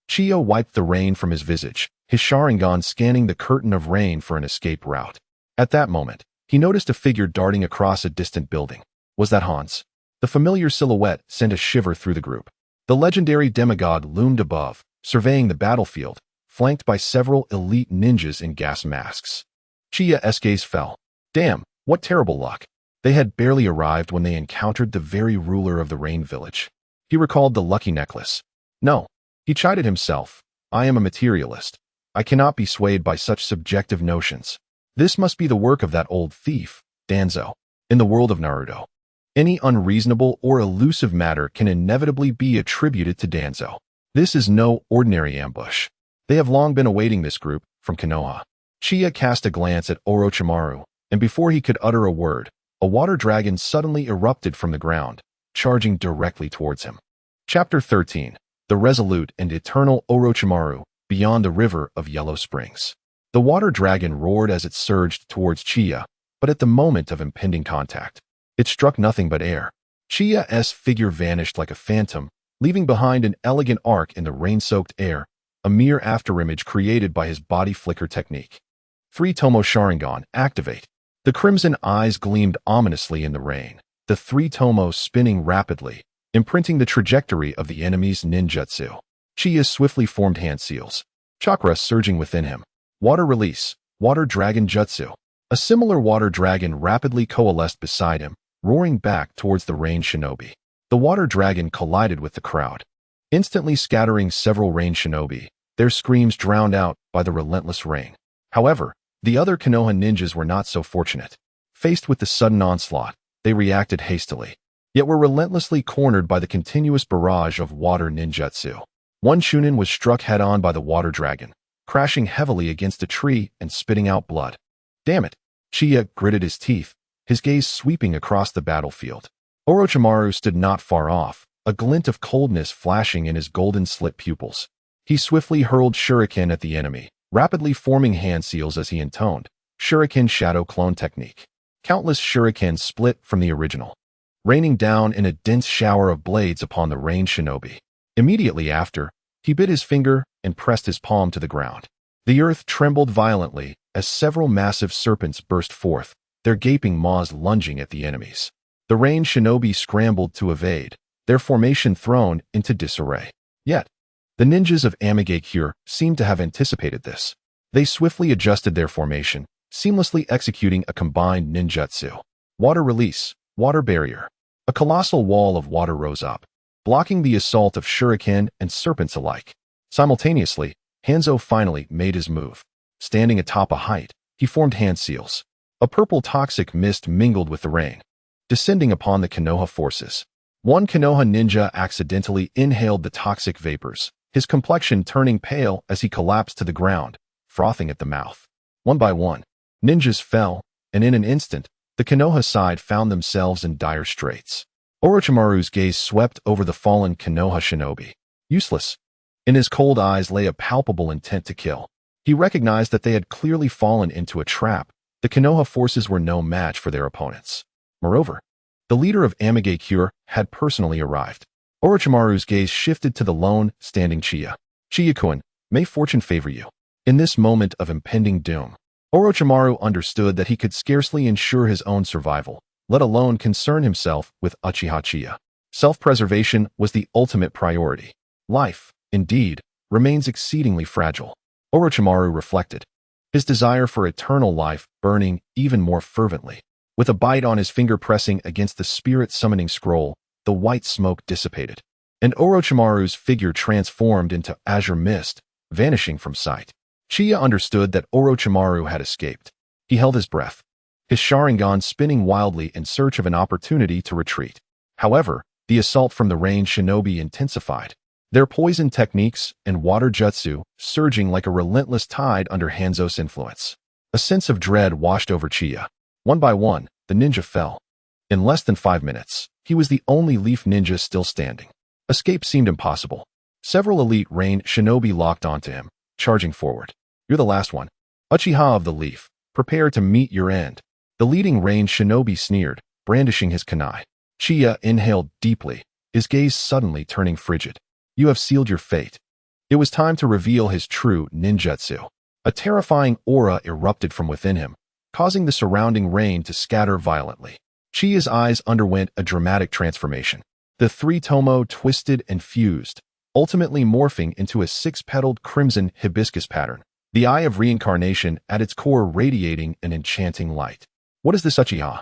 Chiya wiped the rain from his visage, his Sharingan scanning the curtain of rain for an escape route. At that moment, he noticed a figure darting across a distant building. Was that Hanzo? The familiar silhouette sent a shiver through the group. The legendary demigod loomed above, surveying the battlefield, flanked by several elite ninjas in gas masks. Chiya's gaze fell. Damn, what terrible luck. They had barely arrived when they encountered the very ruler of the Rain Village. He recalled the lucky necklace. No, he chided himself. I am a materialist. I cannot be swayed by such subjective notions. This must be the work of that old thief, Danzo. In the world of Naruto, any unreasonable or elusive matter can inevitably be attributed to Danzo. This is no ordinary ambush. They have long been awaiting this group from Konoha. Chiya cast a glance at Orochimaru, and before he could utter a word, a water dragon suddenly erupted from the ground, charging directly towards him. Chapter 13. The Resolute and Eternal Orochimaru, Beyond the River of Yellow Springs. The water dragon roared as it surged towards Chiya, but at the moment of impending contact, it struck nothing but air. Chiya's figure vanished like a phantom, leaving behind an elegant arc in the rain-soaked air, a mere afterimage created by his body flicker technique. 3 Tomo Sharingan, activate. The crimson eyes gleamed ominously in the rain, the 3 Tomos spinning rapidly, imprinting the trajectory of the enemy's ninjutsu. Chiya swiftly formed hand seals, chakra surging within him. Water release, water dragon jutsu. A similar water dragon rapidly coalesced beside him, roaring back towards the rain shinobi. The water dragon collided with the crowd, instantly scattering several rain shinobi, their screams drowned out by the relentless rain. However, the other Konoha ninjas were not so fortunate. Faced with the sudden onslaught, they reacted hastily, yet were relentlessly cornered by the continuous barrage of water ninjutsu. One Chunin was struck head-on by the water dragon, crashing heavily against a tree and spitting out blood. Damn it, Chiya gritted his teeth, his gaze sweeping across the battlefield. Orochimaru stood not far off, a glint of coldness flashing in his golden-slit pupils. He swiftly hurled shuriken at the enemy, rapidly forming hand seals as he intoned, "Shuriken Shadow Clone Technique." Countless shurikens split from the original, raining down in a dense shower of blades upon the ranged shinobi. Immediately after, he bit his finger and pressed his palm to the ground. The earth trembled violently as several massive serpents burst forth, their gaping maws lunging at the enemies. The ranged shinobi scrambled to evade, their formation thrown into disarray. Yet, the ninjas of Amigakure seemed to have anticipated this. They swiftly adjusted their formation, seamlessly executing a combined ninjutsu. Water release, water barrier. A colossal wall of water rose up, blocking the assault of shuriken and serpents alike. Simultaneously, Hanzo finally made his move. Standing atop a height, he formed hand seals. A purple toxic mist mingled with the rain, descending upon the Konoha forces. One Konoha ninja accidentally inhaled the toxic vapors, his complexion turning pale as he collapsed to the ground, frothing at the mouth. One by one, ninjas fell, and in an instant, the Konoha side found themselves in dire straits. Orochimaru's gaze swept over the fallen Konoha shinobi. Useless. In his cold eyes lay a palpable intent to kill. He recognized that they had clearly fallen into a trap. The Konoha forces were no match for their opponents. Moreover, the leader of Amigakure had personally arrived. Orochimaru's gaze shifted to the lone, standing Chiya. "Chiya-kun, may fortune favor you." In this moment of impending doom, Orochimaru understood that he could scarcely ensure his own survival, let alone concern himself with Uchiha Qianye. Self-preservation was the ultimate priority. Life, indeed, remains exceedingly fragile. Orochimaru reflected, his desire for eternal life burning even more fervently. With a bite on his finger pressing against the spirit-summoning scroll, the white smoke dissipated, and Orochimaru's figure transformed into azure mist, vanishing from sight. Chiya understood that Orochimaru had escaped. He held his breath, his Sharingan spinning wildly in search of an opportunity to retreat. However, the assault from the ranged shinobi intensified, their poison techniques and water jutsu surging like a relentless tide under Hanzo's influence. A sense of dread washed over Chiya. One by one, the ninja fell. In less than 5 minutes, he was the only leaf ninja still standing. Escape seemed impossible. Several elite ranged shinobi locked onto him, charging forward. "You're the last one. Uchiha of the Leaf, prepare to meet your end." The leading ranged shinobi sneered, brandishing his kunai. Chiya inhaled deeply, his gaze suddenly turning frigid. "You have sealed your fate." It was time to reveal his true ninjutsu. A terrifying aura erupted from within him, causing the surrounding rain to scatter violently. Chiya's eyes underwent a dramatic transformation. The three tomo twisted and fused, ultimately morphing into a 6-petaled crimson hibiscus pattern, the eye of reincarnation at its core radiating an enchanting light. What is this Uchiha?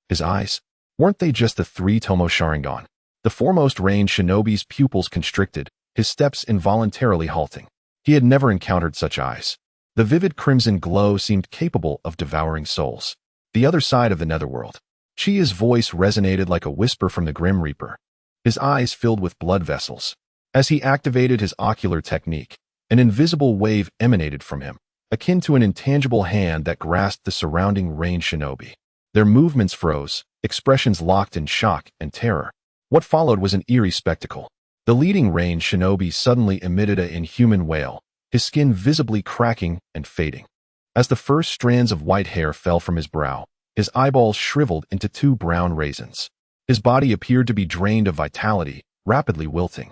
His eyes? Weren't they just the 3 tomo Sharingan? The foremost ranged shinobi's pupils constricted, his steps involuntarily halting. He had never encountered such eyes. The vivid crimson glow seemed capable of devouring souls. The other side of the netherworld. Chiya's voice resonated like a whisper from the Grim Reaper. His eyes filled with blood vessels. As he activated his ocular technique, an invisible wave emanated from him, akin to an intangible hand that grasped the surrounding ranged shinobi. Their movements froze, expressions locked in shock and terror. What followed was an eerie spectacle. The leading ranged shinobi suddenly emitted an inhuman wail, his skin visibly cracking and fading. As the first strands of white hair fell from his brow, his eyeballs shriveled into 2 brown raisins. His body appeared to be drained of vitality, rapidly wilting.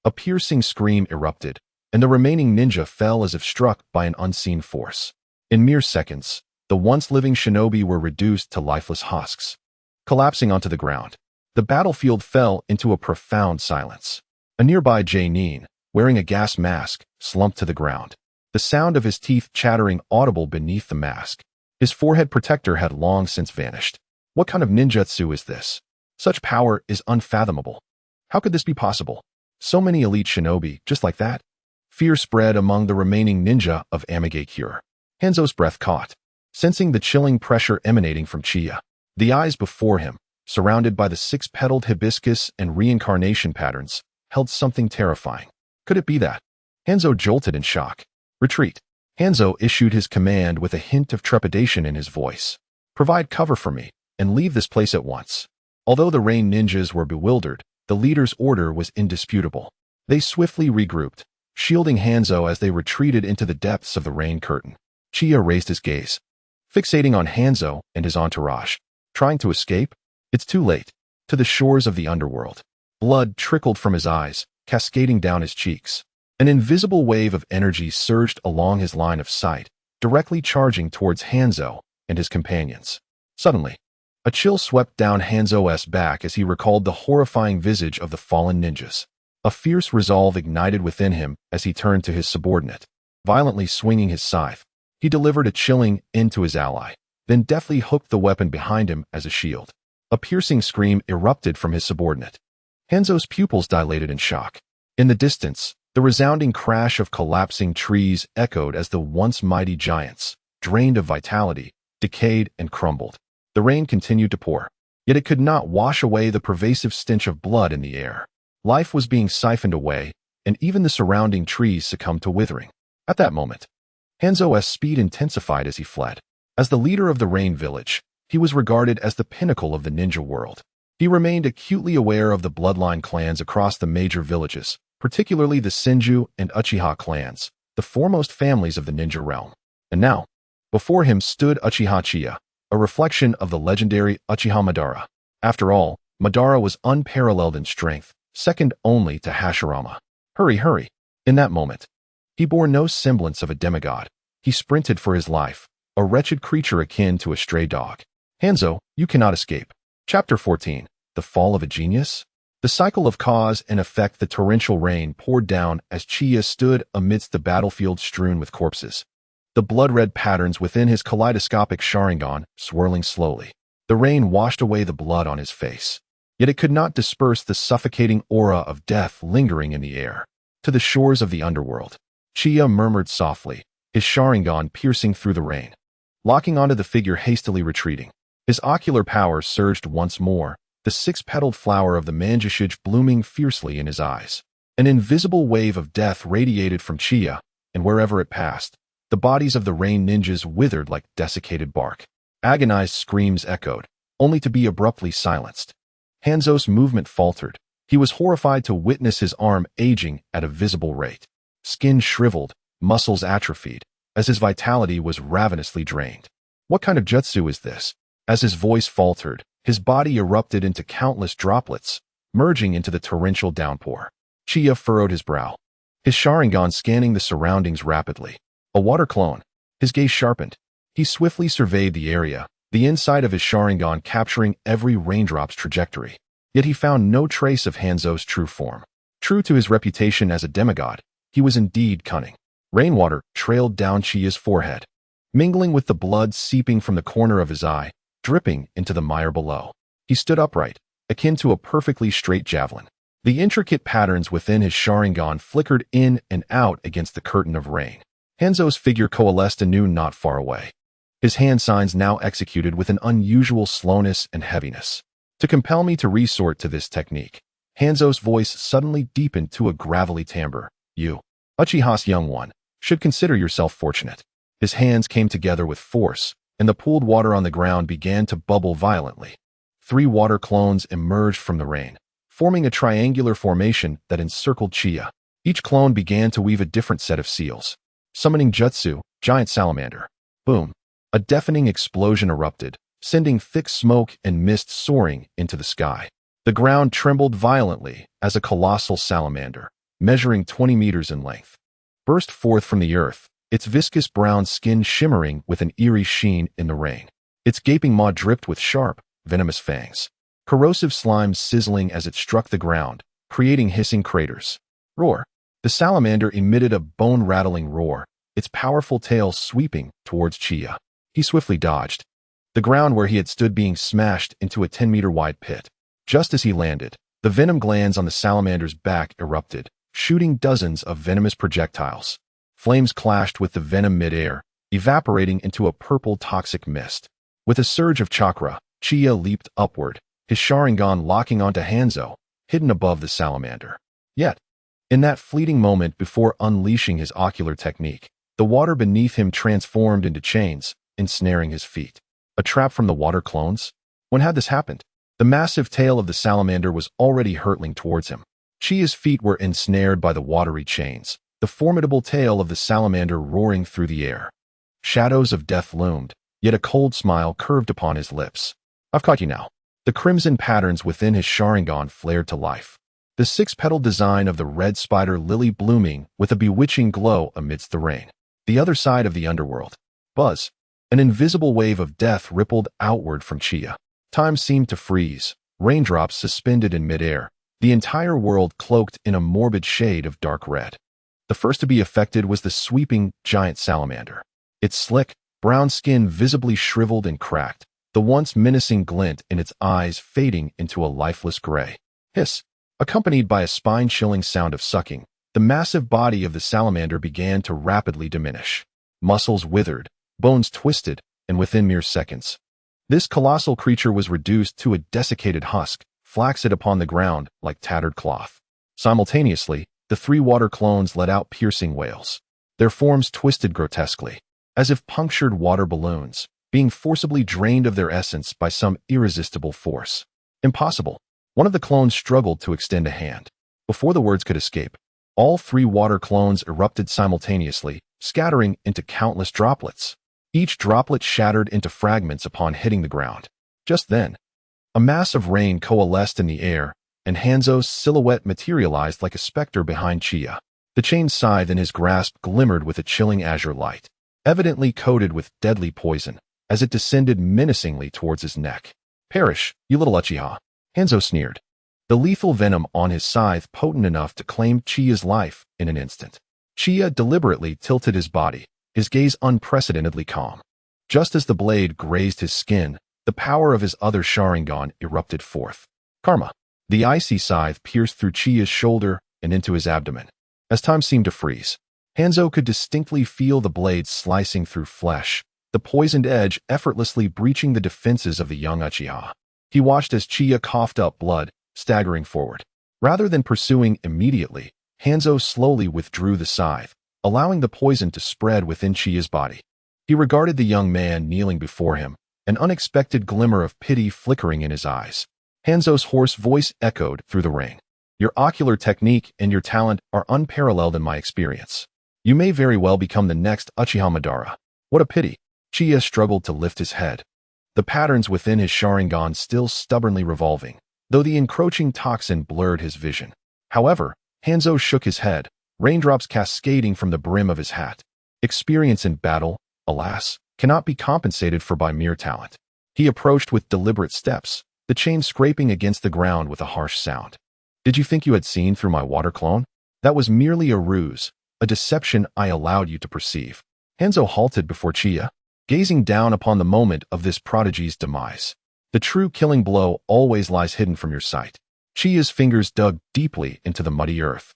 A piercing scream erupted, and the remaining ninja fell as if struck by an unseen force. In mere seconds, the once living shinobi were reduced to lifeless husks. Collapsing onto the ground, the battlefield fell into a profound silence. A nearby Jainin, wearing a gas mask, slumped to the ground, the sound of his teeth chattering audible beneath the mask. His forehead protector had long since vanished. What kind of ninjutsu is this? Such power is unfathomable. How could this be possible? So many elite shinobi, just like that? Fear spread among the remaining ninja of Amigakure. Hanzo's breath caught, sensing the chilling pressure emanating from Chiya. The eyes before him, surrounded by the 6-petaled hibiscus and reincarnation patterns, held something terrifying. Could it be that? Hanzo jolted in shock. "Retreat." Hanzo issued his command with a hint of trepidation in his voice. Provide cover for me, and leave this place at once. Although the rain ninjas were bewildered, the leader's order was indisputable. They swiftly regrouped, shielding Hanzo as they retreated into the depths of the rain curtain. Chiya raised his gaze, fixating on Hanzo and his entourage. Trying to escape? It's too late. To the shores of the underworld. Blood trickled from his eyes, cascading down his cheeks. An invisible wave of energy surged along his line of sight, directly charging towards Hanzo and his companions. Suddenly, a chill swept down Hanzo's back as he recalled the horrifying visage of the fallen ninjas. A fierce resolve ignited within him as he turned to his subordinate. Violently swinging his scythe, he delivered a chilling end to his ally, then deftly hooked the weapon behind him as a shield. A piercing scream erupted from his subordinate. Hanzo's pupils dilated in shock. In the distance, the resounding crash of collapsing trees echoed as the once mighty giants, drained of vitality, decayed and crumbled. The rain continued to pour, yet it could not wash away the pervasive stench of blood in the air. Life was being siphoned away, and even the surrounding trees succumbed to withering. At that moment, Hanzo's speed intensified as he fled. As the leader of the Rain Village, he was regarded as the pinnacle of the ninja world. He remained acutely aware of the bloodline clans across the major villages, particularly the Senju and Uchiha clans, the foremost families of the ninja realm. And now, before him stood Uchiha Chiya, a reflection of the legendary Uchiha Madara. After all, Madara was unparalleled in strength, second only to Hashirama. Hurry, hurry. In that moment, he bore no semblance of a demigod. He sprinted for his life, a wretched creature akin to a stray dog. Hanzo, you cannot escape. Chapter 14. The Fall of a Genius? The cycle of cause and effect. The torrential rain poured down as Chiya stood amidst the battlefield strewn with corpses. The blood-red patterns within his kaleidoscopic Sharingan swirling slowly. The rain washed away the blood on his face. Yet it could not disperse the suffocating aura of death lingering in the air. To the shores of the underworld, Chiya murmured softly, his Sharingan piercing through the rain. Locking onto the figure hastily retreating. His ocular power surged once more, the six-petaled flower of the Manjushige blooming fiercely in his eyes. An invisible wave of death radiated from Chiya, and wherever it passed, the bodies of the rain ninjas withered like desiccated bark. Agonized screams echoed, only to be abruptly silenced. Hanzo's movement faltered. He was horrified to witness his arm aging at a visible rate. Skin shriveled, muscles atrophied, as his vitality was ravenously drained. What kind of jutsu is this? As his voice faltered, his body erupted into countless droplets, merging into the torrential downpour. Chiya furrowed his brow, his Sharingan scanning the surroundings rapidly. A water clone. His gaze sharpened. He swiftly surveyed the area, the inside of his Sharingan capturing every raindrop's trajectory. Yet he found no trace of Hanzo's true form. True to his reputation as a demigod, he was indeed cunning. Rainwater trailed down Chiya's forehead, mingling with the blood seeping from the corner of his eye, dripping into the mire below. He stood upright, akin to a perfectly straight javelin. The intricate patterns within his Sharingan flickered in and out against the curtain of rain. Hanzo's figure coalesced anew not far away. His hand signs now executed with an unusual slowness and heaviness. To compel me to resort to this technique, Hanzo's voice suddenly deepened to a gravelly timbre. You, Uchiha's young one, should consider yourself fortunate. His hands came together with force, and the pooled water on the ground began to bubble violently. 3 water clones emerged from the rain, forming a triangular formation that encircled Chiya. Each clone began to weave a different set of seals. Summoning Jutsu, Giant Salamander. Boom. A deafening explosion erupted, sending thick smoke and mist soaring into the sky. The ground trembled violently as a colossal salamander, measuring 20 meters in length, burst forth from the earth, its viscous brown skin shimmering with an eerie sheen in the rain. Its gaping maw dripped with sharp, venomous fangs. Corrosive slime sizzling as it struck the ground, creating hissing craters. Roar. The salamander emitted a bone-rattling roar, its powerful tail sweeping towards Chiya. He swiftly dodged, the ground where he had stood being smashed into a 10-meter-wide pit. Just as he landed, the venom glands on the salamander's back erupted, shooting dozens of venomous projectiles. Flames clashed with the venom mid-air, evaporating into a purple toxic mist. With a surge of chakra, Chiya leaped upward, his Sharingan locking onto Hanzo, hidden above the salamander. Yet, in that fleeting moment before unleashing his ocular technique, The water beneath him transformed into chains, ensnaring his feet. A trap from the water clones? When had this happened? The massive tail of the salamander was already hurtling towards him. Chiya's feet were ensnared by the watery chains, the formidable tail of the salamander roaring through the air. Shadows of death loomed, yet a cold smile curved upon his lips. I've caught you now. The crimson patterns within his Sharingan flared to life. The six-petaled design of the red spider lily blooming with a bewitching glow amidst the rain. The other side of the underworld. Buzz. An invisible wave of death rippled outward from Chiya. Time seemed to freeze, raindrops suspended in midair, the entire world cloaked in a morbid shade of dark red. The first to be affected was the sweeping, giant salamander. Its slick, brown skin visibly shriveled and cracked, the once menacing glint in its eyes fading into a lifeless gray. Hiss. Accompanied by a spine-chilling sound of sucking, the massive body of the salamander began to rapidly diminish. Muscles withered, bones twisted, and within mere seconds, this colossal creature was reduced to a desiccated husk, flaccid upon the ground like tattered cloth. Simultaneously, the three water clones let out piercing wails. Their forms twisted grotesquely, as if punctured water balloons, being forcibly drained of their essence by some irresistible force. Impossible. One of the clones struggled to extend a hand. Before the words could escape, all three water clones erupted simultaneously, scattering into countless droplets. Each droplet shattered into fragments upon hitting the ground. Just then, a mass of rain coalesced in the air, and Hanzo's silhouette materialized like a specter behind Chiya. The chained scythe in his grasp glimmered with a chilling azure light, evidently coated with deadly poison, as it descended menacingly towards his neck. Perish, you little Uchiha, Hanzo sneered. The lethal venom on his scythe potent enough to claim Chiya's life in an instant. Chiya deliberately tilted his body, his gaze unprecedentedly calm. Just as the blade grazed his skin, the power of his other Sharingan erupted forth. Karma. The icy scythe pierced through Chiya's shoulder and into his abdomen. As time seemed to freeze, Hanzo could distinctly feel the blade slicing through flesh, the poisoned edge effortlessly breaching the defenses of the young Uchiha. He watched as Chiya coughed up blood, staggering forward. Rather than pursuing immediately, Hanzo slowly withdrew the scythe, allowing the poison to spread within Chiya's body. He regarded the young man kneeling before him, an unexpected glimmer of pity flickering in his eyes. Hanzo's hoarse voice echoed through the rain. Your ocular technique and your talent are unparalleled in my experience. You may very well become the next Uchiha Madara. What a pity. Chiya struggled to lift his head. The patterns within his Sharingan still stubbornly revolving, though the encroaching toxin blurred his vision. However, Hanzo shook his head, raindrops cascading from the brim of his hat. Experience in battle, alas, cannot be compensated for by mere talent. He approached with deliberate steps, the chain scraping against the ground with a harsh sound. Did you think you had seen through my water clone? That was merely a ruse, a deception I allowed you to perceive. Hanzo halted before Chiya, gazing down upon the moment of this prodigy's demise. The true killing blow always lies hidden from your sight. Chiya's fingers dug deeply into the muddy earth,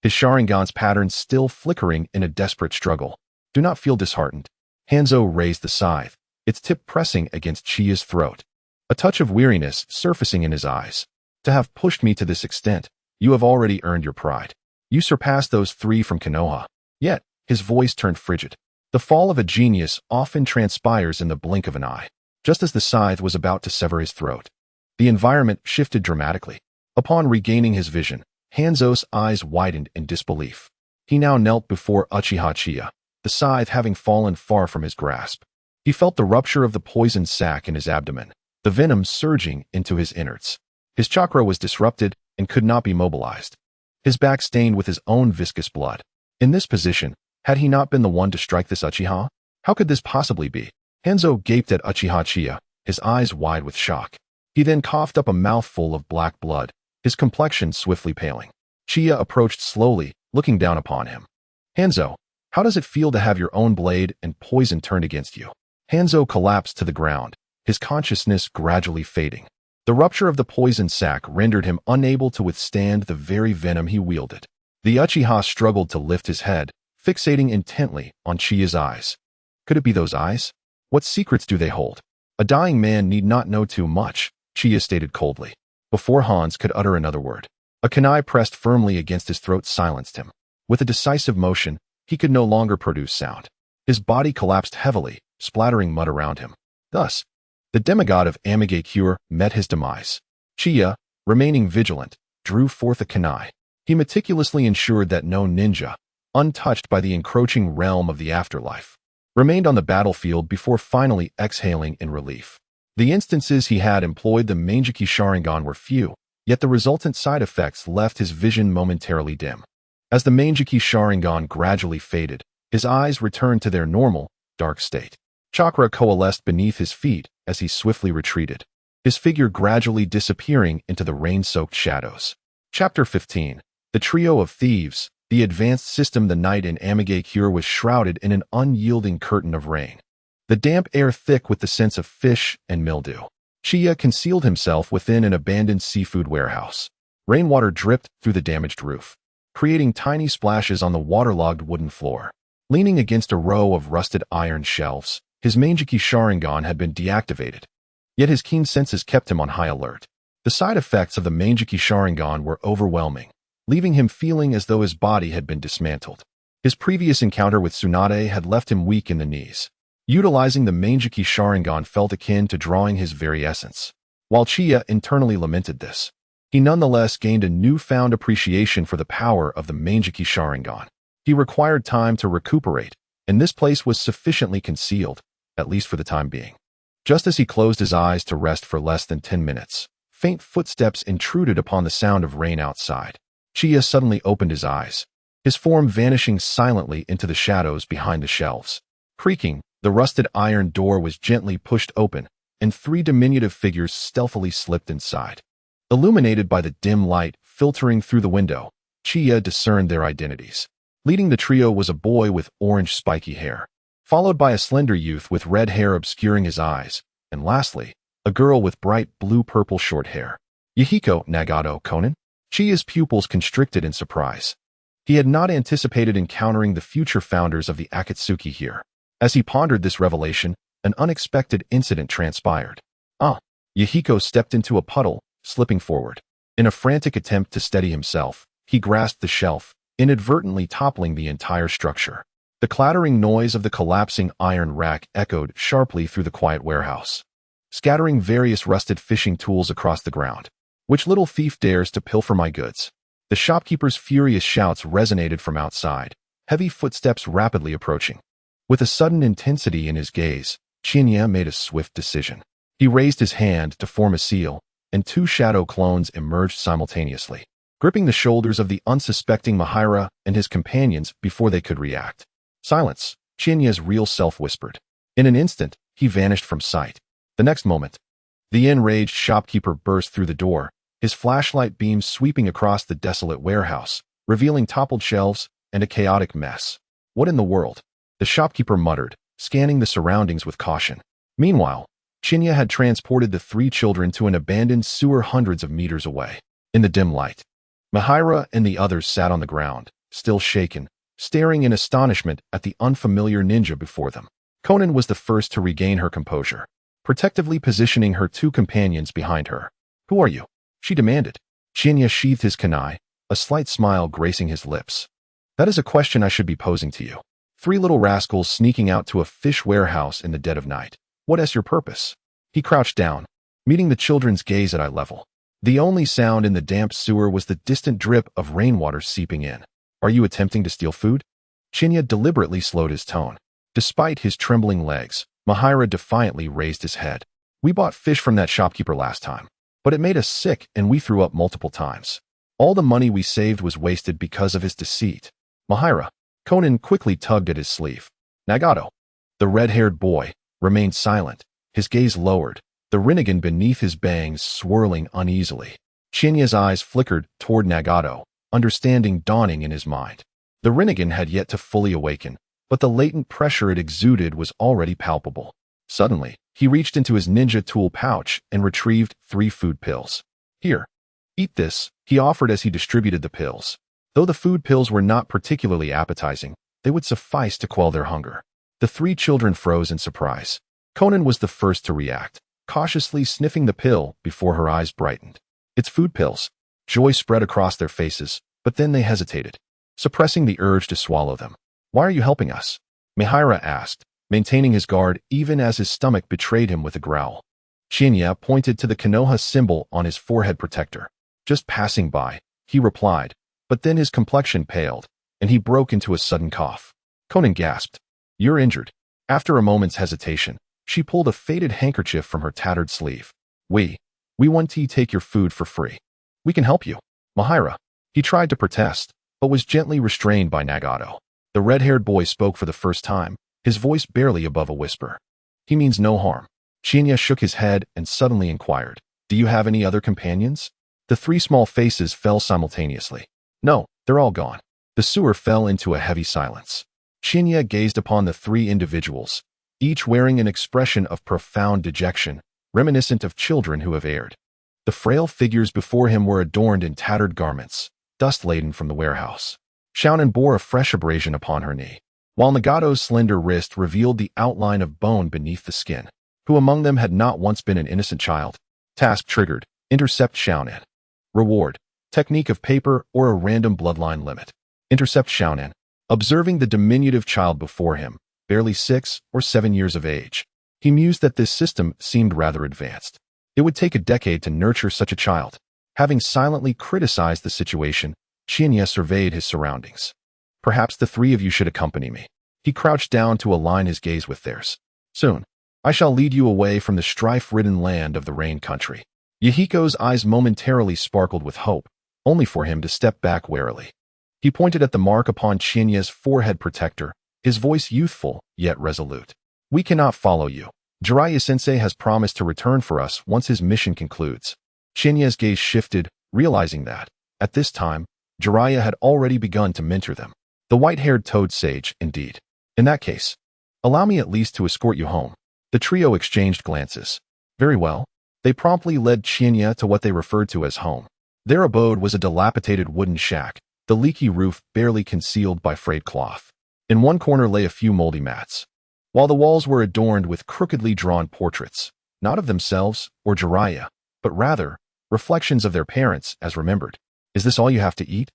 his Sharingan's patterns still flickering in a desperate struggle. Do not feel disheartened. Hanzo raised the scythe, its tip pressing against Chiya's throat, a touch of weariness surfacing in his eyes. To have pushed me to this extent, you have already earned your pride. You surpassed those three from Konoha. Yet, his voice turned frigid. The fall of a genius often transpires in the blink of an eye. Just as the scythe was about to sever his throat, the environment shifted dramatically. Upon regaining his vision, Hanzo's eyes widened in disbelief. He now knelt before Uchiha Qianye, the scythe having fallen far from his grasp. He felt the rupture of the poison sac in his abdomen, the venom surging into his innards. His chakra was disrupted and could not be mobilized. His back stained with his own viscous blood. In this position, had he not been the one to strike this Uchiha? How could this possibly be? Hanzo gaped at Uchiha Qianye, his eyes wide with shock. He then coughed up a mouthful of black blood, his complexion swiftly paling. Chiya approached slowly, looking down upon him. Hanzo, how does it feel to have your own blade and poison turned against you? Hanzo collapsed to the ground, his consciousness gradually fading. The rupture of the poison sac rendered him unable to withstand the very venom he wielded. The Uchiha struggled to lift his head, fixating intently on Chiya's eyes. Could it be those eyes? What secrets do they hold? A dying man need not know too much, Chiya stated coldly. Before Hans could utter another word, a kunai pressed firmly against his throat silenced him. With a decisive motion, he could no longer produce sound. His body collapsed heavily, splattering mud around him. Thus, the demigod of Amigakure met his demise. Chiya, remaining vigilant, drew forth a kunai. He meticulously ensured that no ninja, untouched by the encroaching realm of the afterlife, remained on the battlefield before finally exhaling in relief. The instances he had employed the Mangeki Sharingan were few, yet the resultant side effects left his vision momentarily dim. As the Mangeki Sharingan gradually faded, his eyes returned to their normal, dark state. Chakra coalesced beneath his feet as he swiftly retreated, his figure gradually disappearing into the rain-soaked shadows. Chapter 15. The Trio of Thieves. The advanced system the night in Amigakure was shrouded in an unyielding curtain of rain, the damp air thick with the scents of fish and mildew. Chiya concealed himself within an abandoned seafood warehouse. Rainwater dripped through the damaged roof, creating tiny splashes on the waterlogged wooden floor. Leaning against a row of rusted iron shelves, his Mangeki Sharingan had been deactivated, yet his keen senses kept him on high alert. The side effects of the Mangeki Sharingan were overwhelming, leaving him feeling as though his body had been dismantled. His previous encounter with Tsunade had left him weak in the knees. Utilizing the Mangeki Sharingan felt akin to drawing his very essence. While Chiya internally lamented this, he nonetheless gained a newfound appreciation for the power of the Mangeki Sharingan. He required time to recuperate, and this place was sufficiently concealed, at least for the time being. Just as he closed his eyes to rest for less than 10 minutes, faint footsteps intruded upon the sound of rain outside. Chiya suddenly opened his eyes, his form vanishing silently into the shadows behind the shelves. Creaking, the rusted iron door was gently pushed open, and 3 diminutive figures stealthily slipped inside. Illuminated by the dim light filtering through the window, Chiya discerned their identities. Leading the trio was a boy with orange spiky hair, followed by a slender youth with red hair obscuring his eyes, and lastly, a girl with bright blue-purple short hair. Yahiko Nagato Konan? Chiya's pupils constricted in surprise. He had not anticipated encountering the future founders of the Akatsuki here. As he pondered this revelation, an unexpected incident transpired. Yahiko stepped into a puddle, slipping forward. In a frantic attempt to steady himself, he grasped the shelf, inadvertently toppling the entire structure. The clattering noise of the collapsing iron rack echoed sharply through the quiet warehouse, scattering various rusted fishing tools across the ground. Which little thief dares to pilfer my goods? The shopkeeper's furious shouts resonated from outside, heavy footsteps rapidly approaching. With a sudden intensity in his gaze, Qianye made a swift decision. He raised his hand to form a seal, and 2 shadow clones emerged simultaneously, gripping the shoulders of the unsuspecting Mahira and his companions before they could react. Silence, Qianye's real self whispered. In an instant, he vanished from sight. The next moment, the enraged shopkeeper burst through the door, his flashlight beams sweeping across the desolate warehouse, revealing toppled shelves and a chaotic mess. What in the world? The shopkeeper muttered, scanning the surroundings with caution. Meanwhile, Qianye had transported the 3 children to an abandoned sewer hundreds of meters away. In the dim light, Mahira and the others sat on the ground, still shaken, staring in astonishment at the unfamiliar ninja before them. Konan was the first to regain her composure, protectively positioning her 2 companions behind her. Who are you? She demanded. Qianye sheathed his kunai, a slight smile gracing his lips. That is a question I should be posing to you. 3 little rascals sneaking out to a fish warehouse in the dead of night. What is your purpose? He crouched down, meeting the children's gaze at eye level. The only sound in the damp sewer was the distant drip of rainwater seeping in. Are you attempting to steal food? Qianye deliberately slowed his tone. Despite his trembling legs, Mahira defiantly raised his head. We bought fish from that shopkeeper last time, but it made us sick and we threw up multiple times. All the money we saved was wasted because of his deceit. Mahira. Konan quickly tugged at his sleeve. Nagato. The red-haired boy remained silent, his gaze lowered, the Rinnegan beneath his bangs swirling uneasily. Qianye's eyes flickered toward Nagato, understanding dawning in his mind. The Rinnegan had yet to fully awaken, but the latent pressure it exuded was already palpable. Suddenly, he reached into his ninja tool pouch and retrieved 3 food pills. Here, eat this, he offered as he distributed the pills. Though the food pills were not particularly appetizing, they would suffice to quell their hunger. The 3 children froze in surprise. Konan was the first to react, cautiously sniffing the pill before her eyes brightened. It's food pills. Joy spread across their faces, but then they hesitated, suppressing the urge to swallow them. Why are you helping us? Mihira asked, maintaining his guard even as his stomach betrayed him with a growl. Chinya pointed to the Konoha symbol on his forehead protector. Just passing by, he replied, but then his complexion paled, and he broke into a sudden cough. Conan gasped. You're injured. After a moment's hesitation, she pulled a faded handkerchief from her tattered sleeve. We want to take your food for free. We can help you. Mihira. He tried to protest, but was gently restrained by Nagato. The red-haired boy spoke for the first time, his voice barely above a whisper. He means no harm. Chinya shook his head and suddenly inquired, do you have any other companions? The three small faces fell simultaneously. No, they're all gone. The sewer fell into a heavy silence. Chinya gazed upon the three individuals, each wearing an expression of profound dejection, reminiscent of children who have erred. The frail figures before him were adorned in tattered garments, dust-laden from the warehouse. Xiaonan bore a fresh abrasion upon her knee, while Nagato's slender wrist revealed the outline of bone beneath the skin. Who among them had not once been an innocent child? Task triggered. Intercept Xiaonan. Reward. Technique of paper or a random bloodline limit. Intercept Xiaonan. Observing the diminutive child before him, barely 6 or 7 years of age, he mused that this system seemed rather advanced. It would take a decade to nurture such a child. Having silently criticized the situation, Chinya surveyed his surroundings. Perhaps the three of you should accompany me. He crouched down to align his gaze with theirs. Soon, I shall lead you away from the strife-ridden land of the Rain Country. Yahiko's eyes momentarily sparkled with hope, only for him to step back warily. He pointed at the mark upon Chinya's forehead protector, his voice youthful, yet resolute. We cannot follow you. Jiraiya-sensei has promised to return for us once his mission concludes. Chinya's gaze shifted, realizing that, at this time, Jiraiya had already begun to mentor them. The white-haired toad sage, indeed. In that case, allow me at least to escort you home. The trio exchanged glances. Very well. They promptly led Chinya to what they referred to as home. Their abode was a dilapidated wooden shack, the leaky roof barely concealed by frayed cloth. In one corner lay a few moldy mats, while the walls were adorned with crookedly drawn portraits, not of themselves or Jiraiya, but rather, reflections of their parents as remembered. Is this all you have to eat?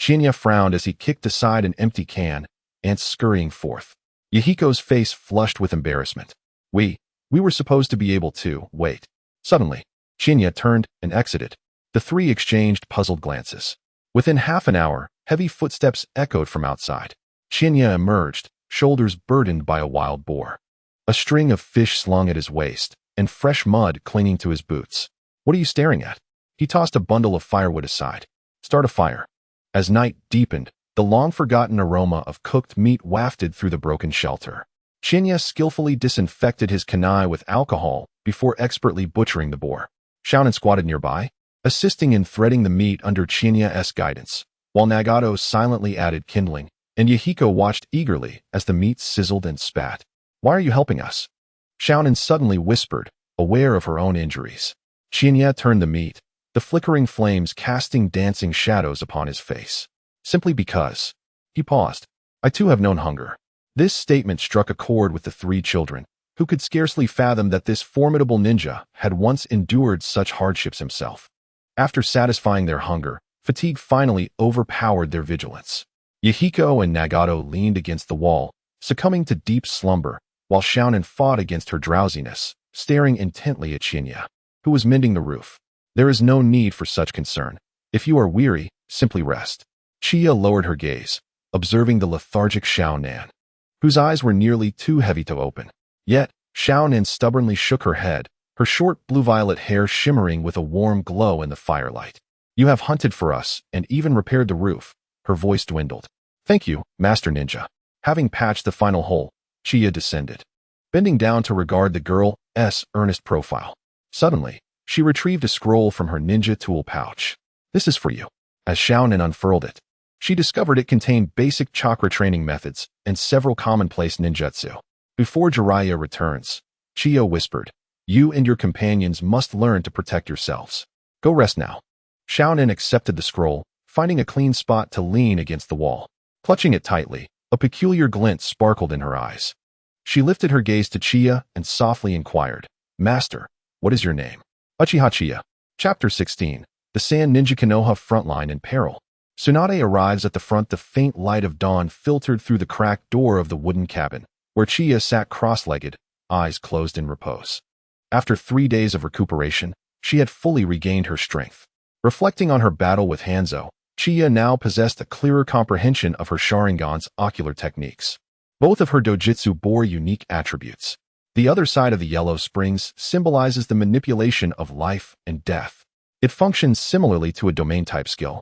Chinya frowned as he kicked aside an empty can, ants scurrying forth. Yahiko's face flushed with embarrassment. We were supposed to be able to wait. Suddenly, Chinya turned and exited. The three exchanged puzzled glances. Within half an hour, heavy footsteps echoed from outside. Chinya emerged, shoulders burdened by a wild boar. A string of fish slung at his waist, and fresh mud clinging to his boots. What are you staring at? He tossed a bundle of firewood aside. Start a fire. As night deepened, the long-forgotten aroma of cooked meat wafted through the broken shelter. Chinya skillfully disinfected his kunai with alcohol before expertly butchering the boar. Xiaonan squatted nearby, assisting in threading the meat under Chinya's guidance, while Nagato silently added kindling, and Yahiko watched eagerly as the meat sizzled and spat. Why are you helping us? Xiaonan suddenly whispered, aware of her own injuries. Chinya turned the meat, the flickering flames casting dancing shadows upon his face. Simply because. He paused. I too have known hunger. This statement struck a chord with the three children, who could scarcely fathom that this formidable ninja had once endured such hardships himself. After satisfying their hunger, fatigue finally overpowered their vigilance. Yahiko and Nagato leaned against the wall, succumbing to deep slumber, while Xiaonan fought against her drowsiness, staring intently at Chinya, who was mending the roof. There is no need for such concern. If you are weary, simply rest. Chiya lowered her gaze, observing the lethargic Xiaonan, whose eyes were nearly too heavy to open. Yet, Xiaonan stubbornly shook her head, her short blue-violet hair shimmering with a warm glow in the firelight. You have hunted for us and even repaired the roof. Her voice dwindled. Thank you, Master Ninja. Having patched the final hole, Chiya descended, bending down to regard the girl's earnest profile. Suddenly, she retrieved a scroll from her ninja tool pouch. This is for you. As Xiaonan unfurled it, she discovered it contained basic chakra training methods and several commonplace ninjutsu. Before Jiraiya returns, Chiya whispered, you and your companions must learn to protect yourselves. Go rest now. Xiaonan accepted the scroll, finding a clean spot to lean against the wall. Clutching it tightly, a peculiar glint sparkled in her eyes. She lifted her gaze to Chiya and softly inquired, Master, what is your name? Uchiha Qianye. Chapter 16. The Sand Ninja Konoha Frontline in Peril. Tsunade arrives at the front. The faint light of dawn filtered through the cracked door of the wooden cabin, where Chiya sat cross-legged, eyes closed in repose. After 3 days of recuperation, she had fully regained her strength. Reflecting on her battle with Hanzo, Chiya now possessed a clearer comprehension of her Sharingan's ocular techniques. Both of her dojutsu bore unique attributes. The other side of the yellow springs symbolizes the manipulation of life and death. It functions similarly to a domain-type skill,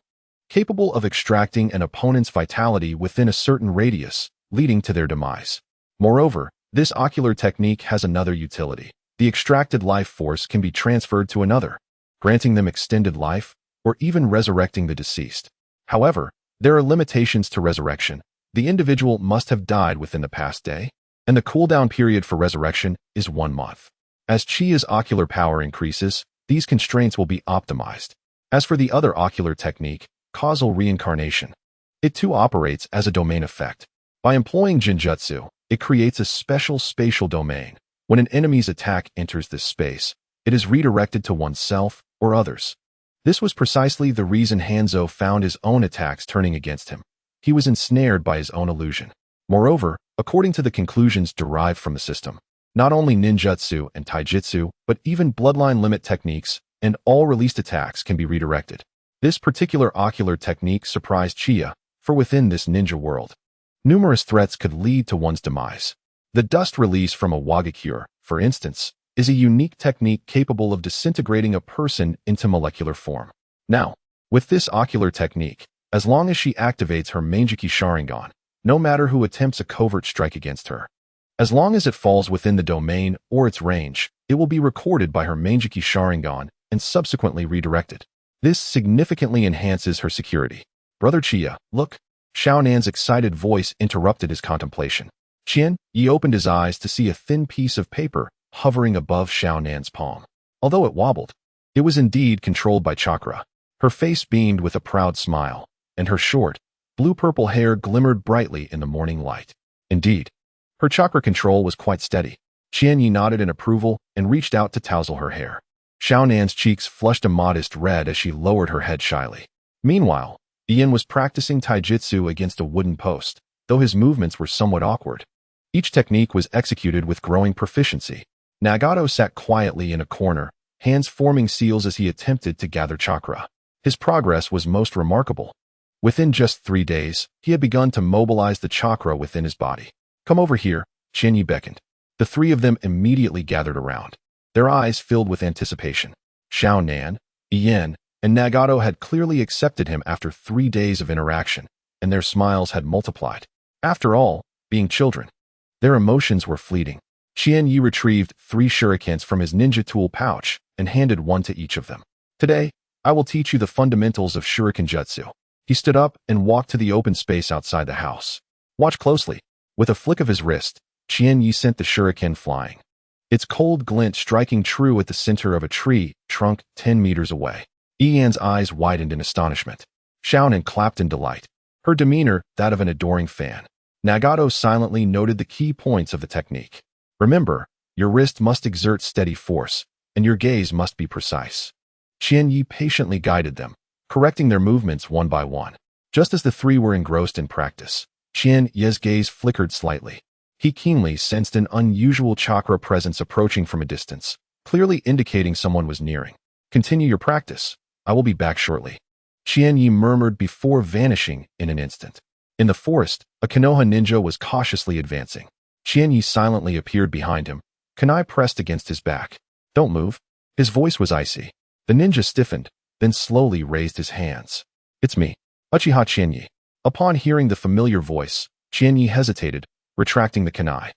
capable of extracting an opponent's vitality within a certain radius, leading to their demise. Moreover, this ocular technique has another utility. The extracted life force can be transferred to another, granting them extended life or even resurrecting the deceased. However, there are limitations to resurrection. The individual must have died within the past day, and the cooldown period for resurrection is 1 month. As Chiya's ocular power increases, these constraints will be optimized. As for the other ocular technique, causal reincarnation, it too operates as a domain effect. By employing Jinjutsu, it creates a special spatial domain. When an enemy's attack enters this space, it is redirected to oneself or others. This was precisely the reason Hanzo found his own attacks turning against him. He was ensnared by his own illusion. Moreover, according to the conclusions derived from the system, not only ninjutsu and taijutsu, but even bloodline limit techniques and all released attacks can be redirected. This particular ocular technique surprised Chiya, for within this ninja world, numerous threats could lead to one's demise. The dust release from a Wagakure, for instance, is a unique technique capable of disintegrating a person into molecular form. Now, with this ocular technique, as long as she activates her Manjiki Sharingan, no matter who attempts a covert strike against her, as long as it falls within the domain or its range, it will be recorded by her Manjiki Sharingan and subsequently redirected. This significantly enhances her security. Brother Chiya, look. Xiao Nan's excited voice interrupted his contemplation. He opened his eyes to see a thin piece of paper hovering above Xiao Nan's palm. Although it wobbled, it was indeed controlled by chakra. Her face beamed with a proud smile, and her short, blue-purple hair glimmered brightly in the morning light. Indeed, her chakra control was quite steady. Qianye nodded in approval and reached out to tousle her hair. Xiao Nan's cheeks flushed a modest red as she lowered her head shyly. Meanwhile, Ian was practicing taijutsu against a wooden post, though his movements were somewhat awkward. Each technique was executed with growing proficiency. Nagato sat quietly in a corner, hands forming seals as he attempted to gather chakra. His progress was most remarkable. Within just 3 days, he had begun to mobilize the chakra within his body. Come over here, Qianye beckoned. The 3 of them immediately gathered around, their eyes filled with anticipation. Xiao Nan, Ian, and Nagato had clearly accepted him after 3 days of interaction, and their smiles had multiplied. After all, being children, their emotions were fleeting. Qianye retrieved 3 shurikens from his ninja tool pouch and handed one to each of them. Today, I will teach you the fundamentals of shuriken jutsu. He stood up and walked to the open space outside the house. Watch closely. With a flick of his wrist, Qianye sent the shuriken flying, its cold glint striking true at the center of a tree trunk 10 meters away. Ian's eyes widened in astonishment. Xiao Nan clapped in delight, her demeanor that of an adoring fan. Nagato silently noted the key points of the technique. Remember, your wrist must exert steady force, and your gaze must be precise. Qianye patiently guided them, correcting their movements one by one. Just as the 3 were engrossed in practice, Qianye's gaze flickered slightly. He keenly sensed an unusual chakra presence approaching from a distance, clearly indicating someone was nearing. Continue your practice. I will be back shortly. Qianye murmured before vanishing in an instant. In the forest, a Konoha ninja was cautiously advancing. Qianye silently appeared behind him, kunai pressed against his back. Don't move. His voice was icy. The ninja stiffened, then slowly raised his hands. It's me, Uchiha Qianye. Upon hearing the familiar voice, Qianye hesitated, retracting the kunai.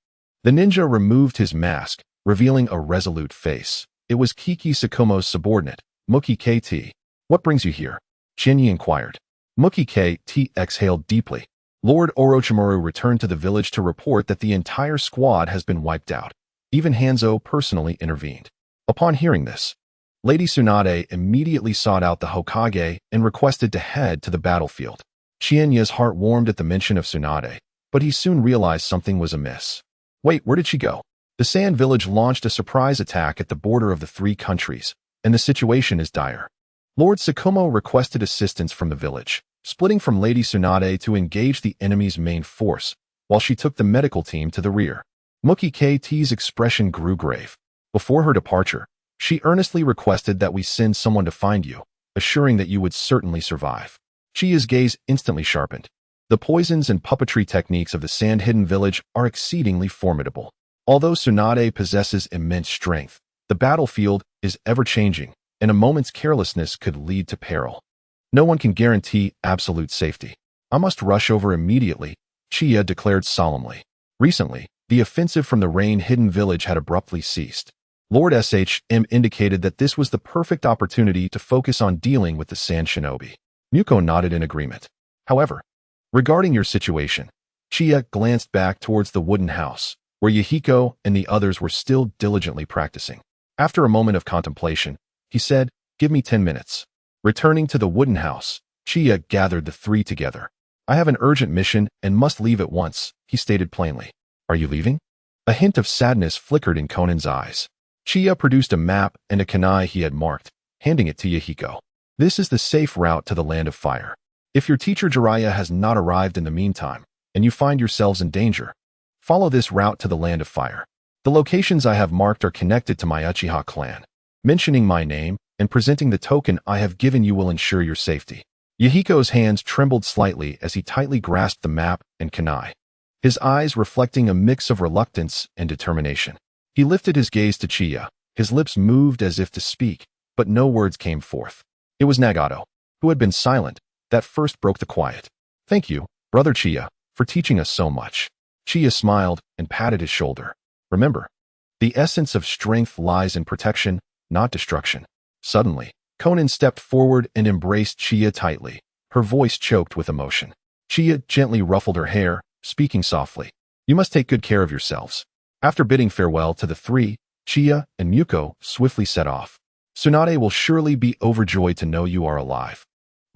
The ninja removed his mask, revealing a resolute face. It was Kiki Sakumo's subordinate, Muki KT. What brings you here? Qianye inquired. Muki KT exhaled deeply. Lord Orochimaru returned to the village to report that the entire squad has been wiped out. Even Hanzo personally intervened. Upon hearing this, Lady Tsunade immediately sought out the Hokage and requested to head to the battlefield. Qianye's heart warmed at the mention of Tsunade, but he soon realized something was amiss. Wait, where did she go? The Sand Village launched a surprise attack at the border of the 3 countries, and the situation is dire. Lord Sakumo requested assistance from the village. splitting from Lady Tsunade to engage the enemy's main force, while she took the medical team to the rear. Mookie KT's expression grew grave. Before her departure, she earnestly requested that we send someone to find you, assuring that you would certainly survive. Chiya's gaze instantly sharpened. The poisons and puppetry techniques of the Sand-Hidden Village are exceedingly formidable. Although Tsunade possesses immense strength, the battlefield is ever-changing, and a moment's carelessness could lead to peril. No one can guarantee absolute safety. I must rush over immediately, Chiya declared solemnly. Recently, the offensive from the Rain-Hidden Village had abruptly ceased. Lord SHM indicated that this was the perfect opportunity to focus on dealing with the Sand Shinobi. Muko nodded in agreement. However, regarding your situation, Chiya glanced back towards the wooden house, where Yahiko and the others were still diligently practicing. After a moment of contemplation, he said, "Give me 10 minutes." Returning to the wooden house, Chiya gathered the three together. "I have an urgent mission and must leave at once," he stated plainly. "Are you leaving?" A hint of sadness flickered in Conan's eyes. Chiya produced a map and a kunai he had marked, handing it to Yahiko. "This is the safe route to the Land of Fire. If your teacher Jiraiya has not arrived in the meantime, and you find yourselves in danger, follow this route to the Land of Fire. The locations I have marked are connected to my Uchiha clan. Mentioning my name and presenting the token I have given you will ensure your safety." Yahiko's hands trembled slightly as he tightly grasped the map and kunai, his eyes reflecting a mix of reluctance and determination. He lifted his gaze to Chiya, his lips moved as if to speak, but no words came forth. It was Nagato, who had been silent, that first broke the quiet. "Thank you, Brother Chiya, for teaching us so much." Chiya smiled and patted his shoulder. "Remember, the essence of strength lies in protection, not destruction." Suddenly, Conan stepped forward and embraced Chiya tightly, her voice choked with emotion. Chiya gently ruffled her hair, speaking softly. "You must take good care of yourselves." After bidding farewell to the three, Chiya and Muko swiftly set off. "Tsunade will surely be overjoyed to know you are alive,"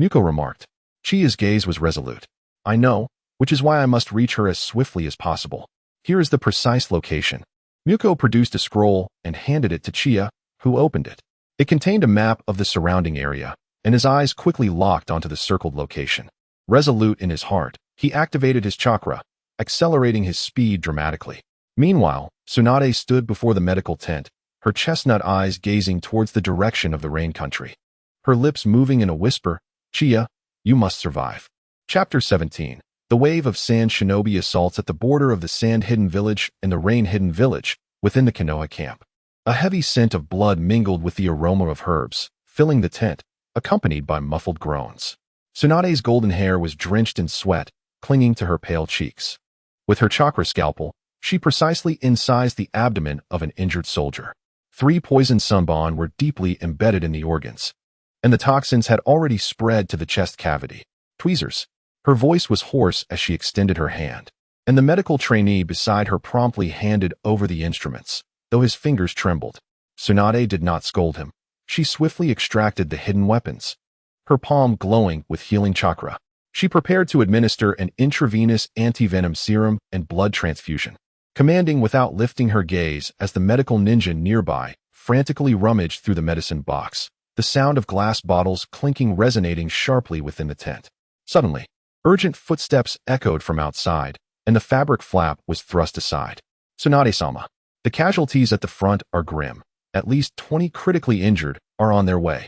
Muko remarked. Chiya's gaze was resolute. "I know, which is why I must reach her as swiftly as possible. Here is the precise location." Muko produced a scroll and handed it to Chiya, who opened it. It contained a map of the surrounding area, and his eyes quickly locked onto the circled location. Resolute in his heart, he activated his chakra, accelerating his speed dramatically. Meanwhile, Tsunade stood before the medical tent, her chestnut eyes gazing towards the direction of the rain country. Her lips moving in a whisper, "Chiya, you must survive." Chapter 17. The wave of Sand Shinobi assaults at the border of the Sand-Hidden Village and the Rain-Hidden Village, within the Konoha camp. A heavy scent of blood mingled with the aroma of herbs, filling the tent, accompanied by muffled groans. Tsunade's golden hair was drenched in sweat, clinging to her pale cheeks. With her chakra scalpel, she precisely incised the abdomen of an injured soldier. 3 poisoned sunbon were deeply embedded in the organs, and the toxins had already spread to the chest cavity. "Tweezers." Her voice was hoarse as she extended her hand, and the medical trainee beside her promptly handed over the instruments, though his fingers trembled. Tsunade did not scold him. She swiftly extracted the hidden weapons, her palm glowing with healing chakra. She prepared to administer an intravenous anti-venom serum and blood transfusion, commanding without lifting her gaze as the medical ninja nearby frantically rummaged through the medicine box, the sound of glass bottles clinking resonating sharply within the tent. Suddenly, urgent footsteps echoed from outside, and the fabric flap was thrust aside. "Tsunade-sama, the casualties at the front are grim. At least 20 critically injured are on their way."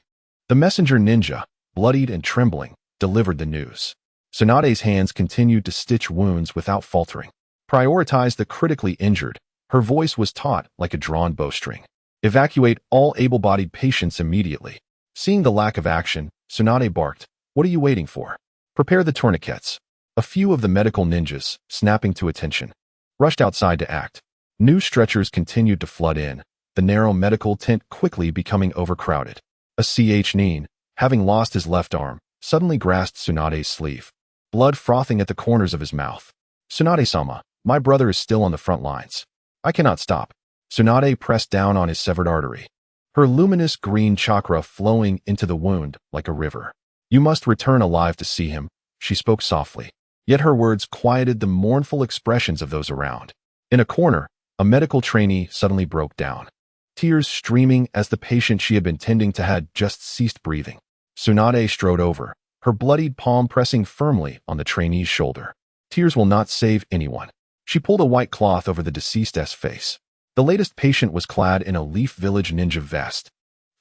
The messenger ninja, bloodied and trembling, delivered the news. Tsunade's hands continued to stitch wounds without faltering. "Prioritize the critically injured." Her voice was taut like a drawn bowstring. "Evacuate all able-bodied patients immediately." Seeing the lack of action, Tsunade barked, "What are you waiting for? Prepare the tourniquets." A few of the medical ninjas, snapping to attention, rushed outside to act. New stretchers continued to flood in, the narrow medical tent quickly becoming overcrowded. A Ch-Nin, having lost his left arm, suddenly grasped Tsunade's sleeve, blood frothing at the corners of his mouth. "Tsunade-sama, my brother is still on the front lines. I cannot stop." Tsunade pressed down on his severed artery, her luminous green chakra flowing into the wound like a river. "You must return alive to see him," she spoke softly, yet her words quieted the mournful expressions of those around. In a corner, a medical trainee suddenly broke down, tears streaming as the patient she had been tending to had just ceased breathing. Tsunade strode over, her bloodied palm pressing firmly on the trainee's shoulder. Tears will not save anyone. She pulled a white cloth over the deceased's face. The latest patient was clad in a Leaf Village ninja vest.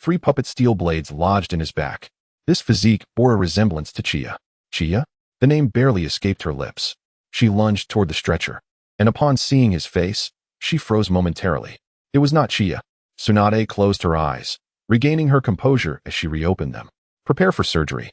3 puppet steel blades lodged in his back. This physique bore a resemblance to Chiya. Chiya? The name barely escaped her lips. She lunged toward the stretcher, and upon seeing his face, she froze momentarily. It was not Chiya. Tsunade closed her eyes, regaining her composure as she reopened them. Prepare for surgery.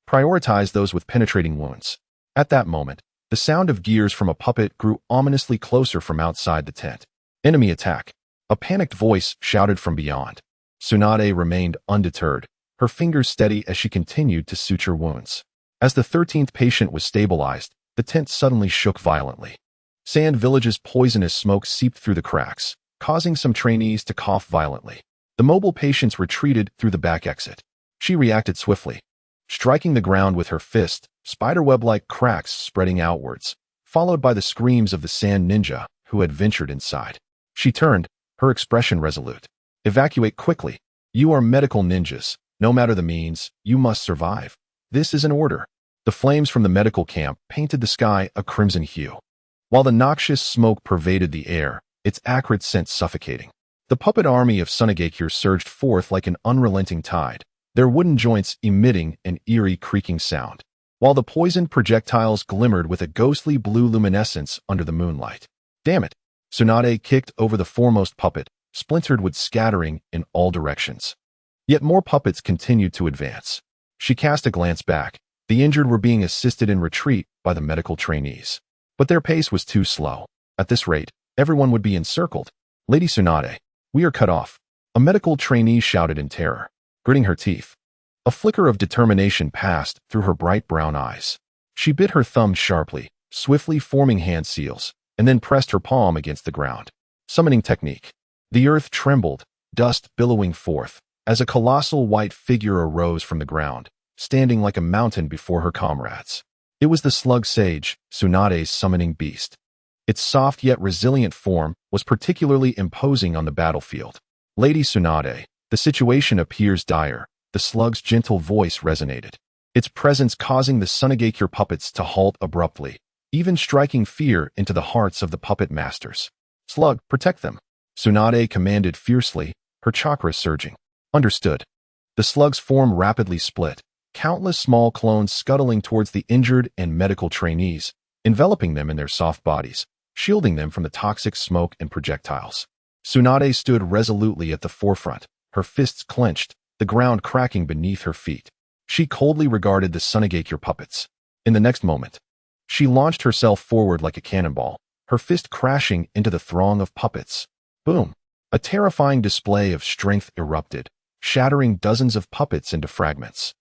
Prioritize those with penetrating wounds. At that moment, the sound of gears from a puppet grew ominously closer from outside the tent. Enemy attack. A panicked voice shouted from beyond. Tsunade remained undeterred, her fingers steady as she continued to suture wounds. As the 13th patient was stabilized, the tent suddenly shook violently. Sand Village's poisonous smoke seeped through the cracks, causing some trainees to cough violently. The mobile patients retreated through the back exit. She reacted swiftly, striking the ground with her fist, spiderweb-like cracks spreading outwards, followed by the screams of the sand ninja who had ventured inside. She turned, her expression resolute. Evacuate quickly. You are medical ninjas. No matter the means, you must survive. This is an order. The flames from the medical camp painted the sky a crimson hue. While the noxious smoke pervaded the air, its acrid scent suffocating. The puppet army of Tsunade surged forth like an unrelenting tide, their wooden joints emitting an eerie creaking sound, while the poisoned projectiles glimmered with a ghostly blue luminescence under the moonlight. Damn it! Tsunade kicked over the foremost puppet, splintered wood scattering in all directions. Yet more puppets continued to advance. She cast a glance back. The injured were being assisted in retreat by the medical trainees. But their pace was too slow. At this rate, everyone would be encircled. Lady Tsunade, we are cut off. A medical trainee shouted in terror, gritting her teeth. A flicker of determination passed through her bright brown eyes. She bit her thumb sharply, swiftly forming hand seals, and then pressed her palm against the ground. Summoning technique. The earth trembled, dust billowing forth, as a colossal white figure arose from the ground, standing like a mountain before her comrades. It was the slug sage, Tsunade's summoning beast. Its soft yet resilient form was particularly imposing on the battlefield. Lady Tsunade, the situation appears dire, the slug's gentle voice resonated, its presence causing the Tsunade puppets to halt abruptly, even striking fear into the hearts of the puppet masters. Slug, protect them. Tsunade commanded fiercely, her chakras surging. Understood. The slug's form rapidly split, countless small clones scuttling towards the injured and medical trainees, enveloping them in their soft bodies, shielding them from the toxic smoke and projectiles. Tsunade stood resolutely at the forefront, her fists clenched, the ground cracking beneath her feet. She coldly regarded the Tsunade puppets. In the next moment, she launched herself forward like a cannonball, her fist crashing into the throng of puppets. Boom! A terrifying display of strength erupted, shattering dozens of puppets into fragments.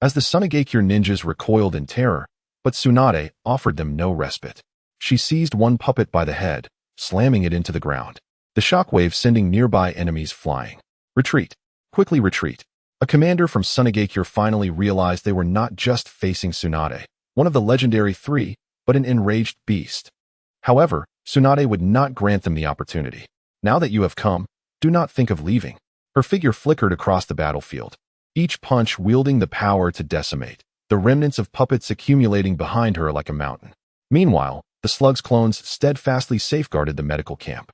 As the Tsunade ninjas recoiled in terror, but Tsunade offered them no respite. She seized one puppet by the head, slamming it into the ground, the shockwave sending nearby enemies flying. Retreat! Quickly retreat! A commander from Tsunade finally realized they were not just facing Tsunade, one of the legendary 3, but an enraged beast. However, Tsunade would not grant them the opportunity. Now that you have come, do not think of leaving. Her figure flickered across the battlefield, each punch wielding the power to decimate, the remnants of puppets accumulating behind her like a mountain. Meanwhile, the slug's clones steadfastly safeguarded the medical camp,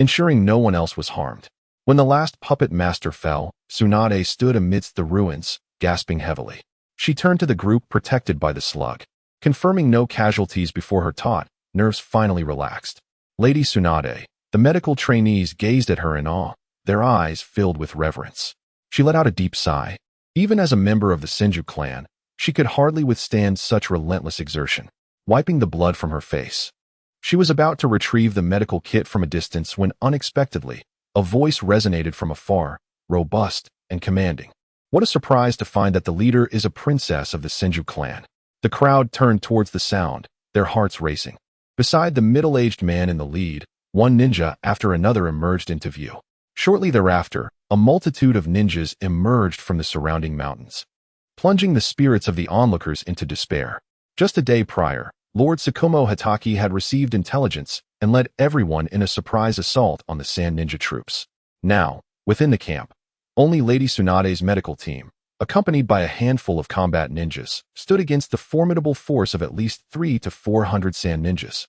ensuring no one else was harmed. When the last puppet master fell, Tsunade stood amidst the ruins, gasping heavily. She turned to the group protected by the slug. Confirming no casualties before her taunt, nerves finally relaxed. Lady Tsunade, the medical trainees gazed at her in awe, their eyes filled with reverence. She let out a deep sigh. Even as a member of the Senju clan, she could hardly withstand such relentless exertion. Wiping the blood from her face, she was about to retrieve the medical kit from a distance when unexpectedly, a voice resonated from afar, robust and commanding. What a surprise to find that the leader is a princess of the Senju clan. The crowd turned towards the sound, their hearts racing. Beside the middle-aged man in the lead, one ninja after another emerged into view. Shortly thereafter, a multitude of ninjas emerged from the surrounding mountains, plunging the spirits of the onlookers into despair. Just a day prior, Lord Tsukumo Hatake had received intelligence and led everyone in a surprise assault on the Sand Ninja troops. Now, within the camp, only Lady Tsunade's medical team, accompanied by a handful of combat ninjas, stood against the formidable force of at least 300 to 400 sand ninjas.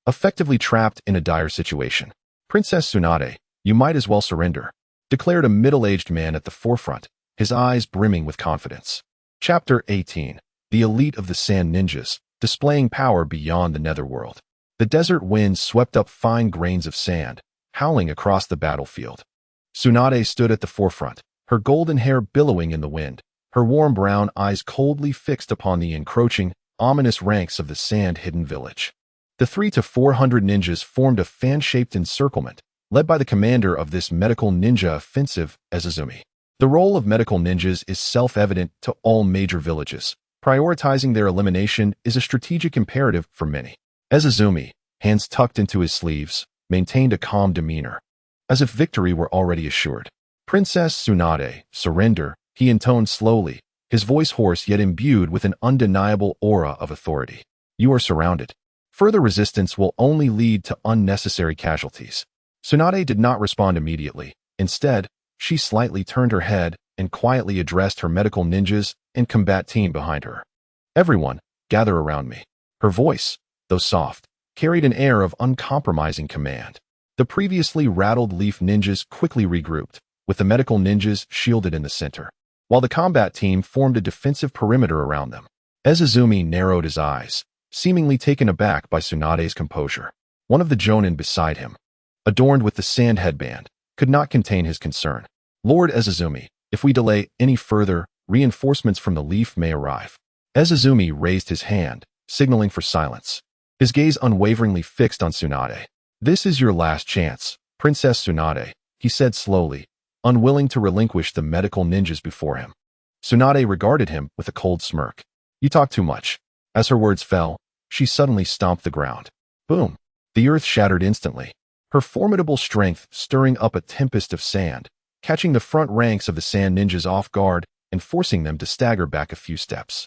Effectively trapped in a dire situation, Princess Tsunade, you might as well surrender, declared a middle-aged man at the forefront, his eyes brimming with confidence. Chapter 18. The Elite of the Sand Ninjas, displaying power beyond the netherworld. The desert winds swept up fine grains of sand, howling across the battlefield. Tsunade stood at the forefront, her golden hair billowing in the wind, her warm brown eyes coldly fixed upon the encroaching, ominous ranks of the sand-hidden village. The 300 to 400 ninjas formed a fan-shaped encirclement, led by the commander of this medical ninja offensive, Izanami. The role of medical ninjas is self-evident to all major villages. Prioritizing their elimination is a strategic imperative for many. Izanami, hands tucked into his sleeves, maintained a calm demeanor, as if victory were already assured. Princess Tsunade, surrender, he intoned slowly, his voice hoarse yet imbued with an undeniable aura of authority. You are surrounded. Further resistance will only lead to unnecessary casualties. Tsunade did not respond immediately. Instead, she slightly turned her head and quietly addressed her medical ninjas and combat team behind her. Everyone, gather around me. Her voice, though soft, carried an air of uncompromising command. The previously rattled leaf ninjas quickly regrouped, with the medical ninjas shielded in the center, while the combat team formed a defensive perimeter around them. Izanami narrowed his eyes, seemingly taken aback by Tsunade's composure. One of the jonin beside him, adorned with the sand headband, could not contain his concern. Lord Izanami, if we delay any further, reinforcements from the leaf may arrive. Izanami raised his hand, signaling for silence, his gaze unwaveringly fixed on Tsunade. This is your last chance, Princess Tsunade, he said slowly, unwilling to relinquish the medical ninjas before him. Tsunade regarded him with a cold smirk. You talk too much. As her words fell, she suddenly stomped the ground. Boom! The earth shattered instantly, her formidable strength stirring up a tempest of sand, catching the front ranks of the sand ninjas off guard and forcing them to stagger back a few steps.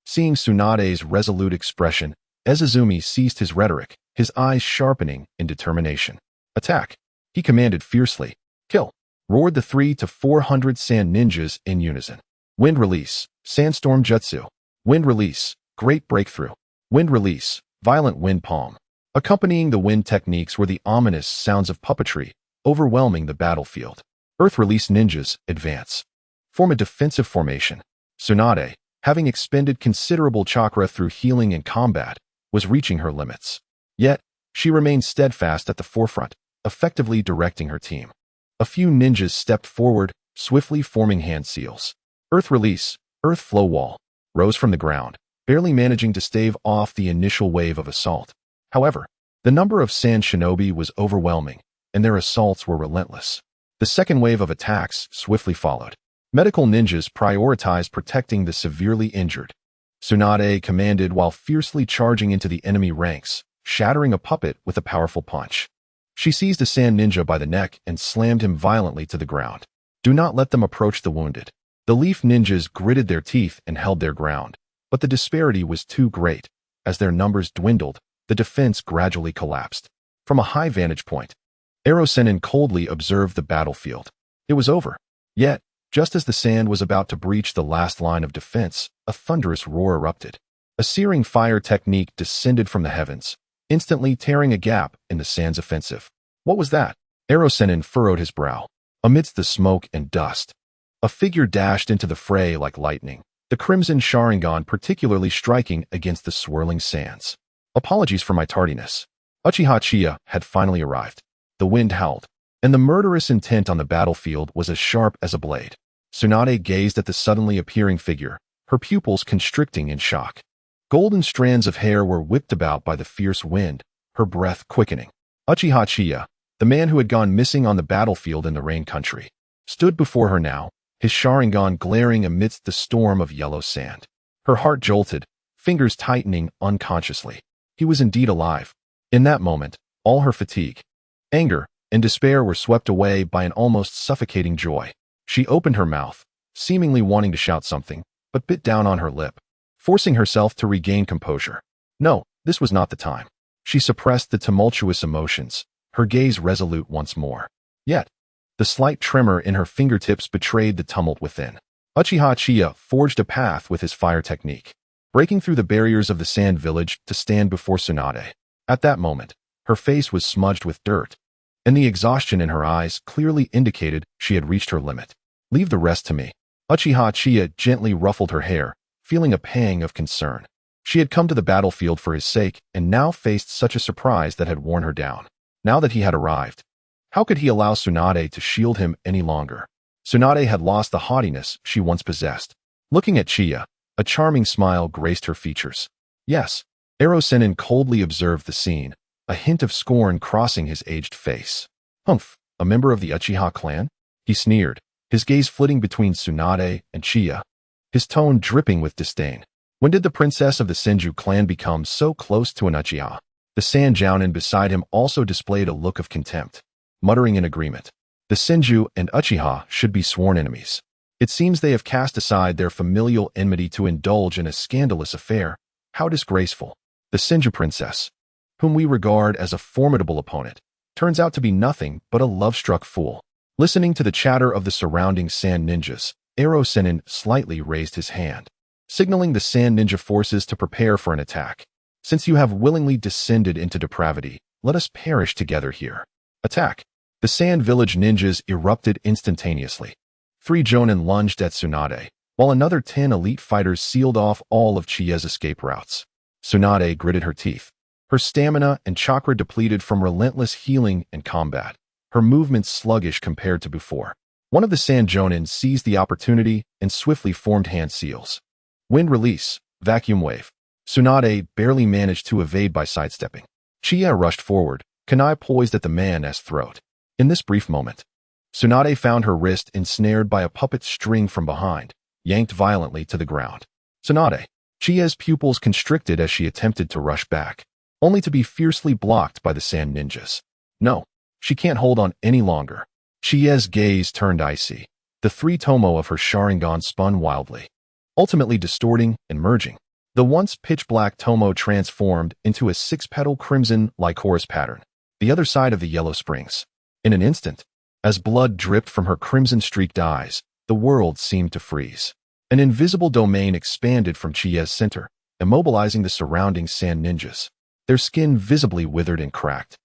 Seeing Tsunade's resolute expression, Izanami ceased his rhetoric, his eyes sharpening in determination. Attack! He commanded fiercely. Kill! Roared the 300 to 400 sand ninjas in unison. Wind release, sandstorm jutsu. Wind release, great breakthrough. Wind release, violent wind palm. Accompanying the wind techniques were the ominous sounds of puppetry, overwhelming the battlefield. Earth release ninjas, advance. Form a defensive formation. Tsunade, having expended considerable chakra through healing and combat, was reaching her limits. Yet, she remained steadfast at the forefront, effectively directing her team. A few ninjas stepped forward, swiftly forming hand seals. Earth release, earth flow wall, rose from the ground, barely managing to stave off the initial wave of assault. However, the number of sand shinobi was overwhelming, and their assaults were relentless. The second wave of attacks swiftly followed. Medical ninjas prioritized protecting the severely injured. Tsunade commanded while fiercely charging into the enemy ranks, shattering a puppet with a powerful punch. She seized a sand ninja by the neck and slammed him violently to the ground. Do not let them approach the wounded. The leaf ninjas gritted their teeth and held their ground, but the disparity was too great. As their numbers dwindled, the defense gradually collapsed. From a high vantage point, Erosenin coldly observed the battlefield. It was over. Yet, just as the sand was about to breach the last line of defense, a thunderous roar erupted. A searing fire technique descended from the heavens, instantly tearing a gap in the sand's offensive. What was that? Erosenin furrowed his brow. Amidst the smoke and dust, a figure dashed into the fray like lightning, the crimson Sharingan particularly striking against the swirling sands. Apologies for my tardiness. Uchiha Chiya had finally arrived. The wind howled, and the murderous intent on the battlefield was as sharp as a blade. Tsunade gazed at the suddenly appearing figure, her pupils constricting in shock. Golden strands of hair were whipped about by the fierce wind, her breath quickening. Uchiha Chiya, the man who had gone missing on the battlefield in the Rain Country, stood before her now, his Sharingan glaring amidst the storm of yellow sand. Her heart jolted, fingers tightening unconsciously. He was indeed alive. In that moment, all her fatigue, anger, and despair were swept away by an almost suffocating joy. She opened her mouth, seemingly wanting to shout something, but bit down on her lip, forcing herself to regain composure. No, this was not the time. She suppressed the tumultuous emotions, her gaze resolute once more. Yet, the slight tremor in her fingertips betrayed the tumult within. Uchiha Chiya forged a path with his fire technique, breaking through the barriers of the sand village to stand before Tsunade. At that moment, her face was smudged with dirt, and the exhaustion in her eyes clearly indicated she had reached her limit. Leave the rest to me. Uchiha Chiya gently ruffled her hair, feeling a pang of concern. She had come to the battlefield for his sake and now faced such a surprise that had worn her down. Now that he had arrived, how could he allow Tsunade to shield him any longer? Tsunade had lost the haughtiness she once possessed. Looking at Chiya, a charming smile graced her features. Yes, Ero-Sennin coldly observed the scene, a hint of scorn crossing his aged face. Humph, a member of the Uchiha clan? He sneered, his gaze flitting between Tsunade and Chiya, his tone dripping with disdain. When did the princess of the Senju clan become so close to an Uchiha? The Sand Jounin beside him also displayed a look of contempt, muttering in agreement. The Senju and Uchiha should be sworn enemies. It seems they have cast aside their familial enmity to indulge in a scandalous affair. How disgraceful. The Senju princess, whom we regard as a formidable opponent, turns out to be nothing but a love-struck fool. Listening to the chatter of the surrounding sand ninjas, Ero-Sennin slightly raised his hand, signaling the sand ninja forces to prepare for an attack. Since you have willingly descended into depravity, let us perish together here. Attack! The sand village ninjas erupted instantaneously. 3 Jonin lunged at Tsunade, while another 10 elite fighters sealed off all of Chiya's escape routes. Tsunade gritted her teeth, her stamina and chakra depleted from relentless healing and combat, her movements sluggish compared to before. One of the sand Jonin seized the opportunity and swiftly formed hand seals. Wind release, vacuum wave. Tsunade barely managed to evade by sidestepping. Chiya rushed forward, kunai poised at the man's throat. In this brief moment, Tsunade found her wrist ensnared by a puppet string from behind, yanked violently to the ground. Tsunade. Chiya's pupils constricted as she attempted to rush back, only to be fiercely blocked by the sand ninjas. No, she can't hold on any longer. Chiya's gaze turned icy. The 3 tomo of her Sharingan spun wildly, ultimately distorting and merging. The once pitch-black tomo transformed into a 6-petal crimson Lycoris pattern, the other side of the yellow springs. In an instant, as blood dripped from her crimson-streaked eyes, the world seemed to freeze. An invisible domain expanded from Chiya's center, immobilizing the surrounding sand ninjas. Their skin visibly withered and cracked.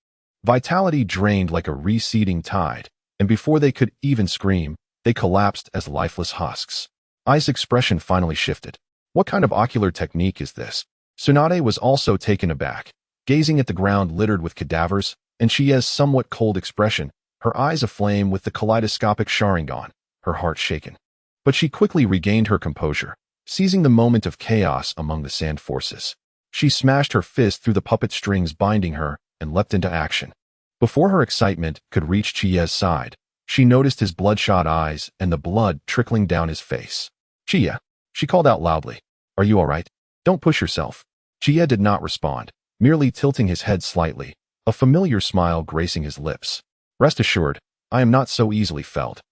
Vitality drained like a receding tide, and before they could even scream, they collapsed as lifeless husks. Ai's expression finally shifted. What kind of ocular technique is this? Tsunade was also taken aback, gazing at the ground littered with cadavers, and Chiya's somewhat cold expression, her eyes aflame with the kaleidoscopic Sharingan, her heart shaken. But she quickly regained her composure, seizing the moment of chaos among the sand forces. She smashed her fist through the puppet strings binding her and leapt into action. Before her excitement could reach Chiya's side, she noticed his bloodshot eyes and the blood trickling down his face. Chiya, she called out loudly. Are you all right? Don't push yourself. Chiya did not respond, merely tilting his head slightly, a familiar smile gracing his lips. Rest assured, I am not so easily felled.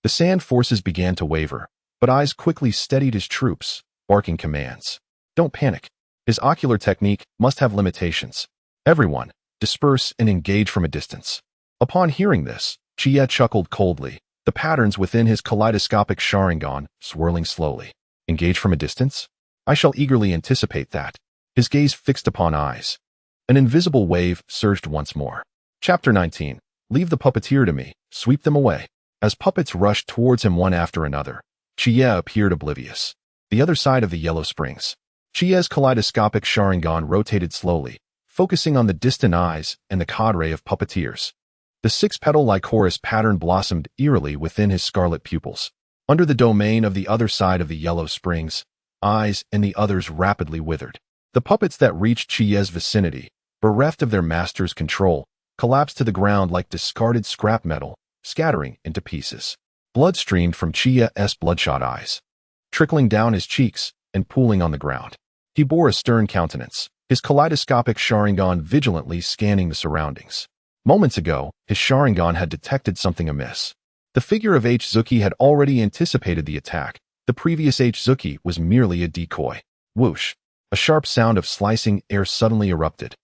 The sand forces began to waver, but Ai's quickly steadied his troops, barking commands. Don't panic. His ocular technique must have limitations. Everyone, disperse and engage from a distance. Upon hearing this, Chiya chuckled coldly, the patterns within his kaleidoscopic Sharingan swirling slowly. Engage from a distance? I shall eagerly anticipate that. His gaze fixed upon Ai's. An invisible wave surged once more. Chapter 19. Leave the puppeteer to me. Sweep them away. As puppets rushed towards him one after another, Chiya appeared oblivious. The other side of the yellow springs. Chiya's kaleidoscopic Sharingan rotated slowly, focusing on the distant eyes and the cadre of puppeteers. The 6-petal Lycoris pattern blossomed eerily within his scarlet pupils. Under the domain of the other side of the yellow springs, eyes and the others rapidly withered. The puppets that reached Chiya's vicinity, bereft of their master's control, collapsed to the ground like discarded scrap metal, scattering into pieces. Blood streamed from Chiya's bloodshot eyes, trickling down his cheeks and pooling on the ground. He bore a stern countenance, his kaleidoscopic Sharingan vigilantly scanning the surroundings. Moments ago, his Sharingan had detected something amiss. The figure of Zuki had already anticipated the attack. The previous Zuki was merely a decoy. Whoosh! A sharp sound of slicing air suddenly erupted.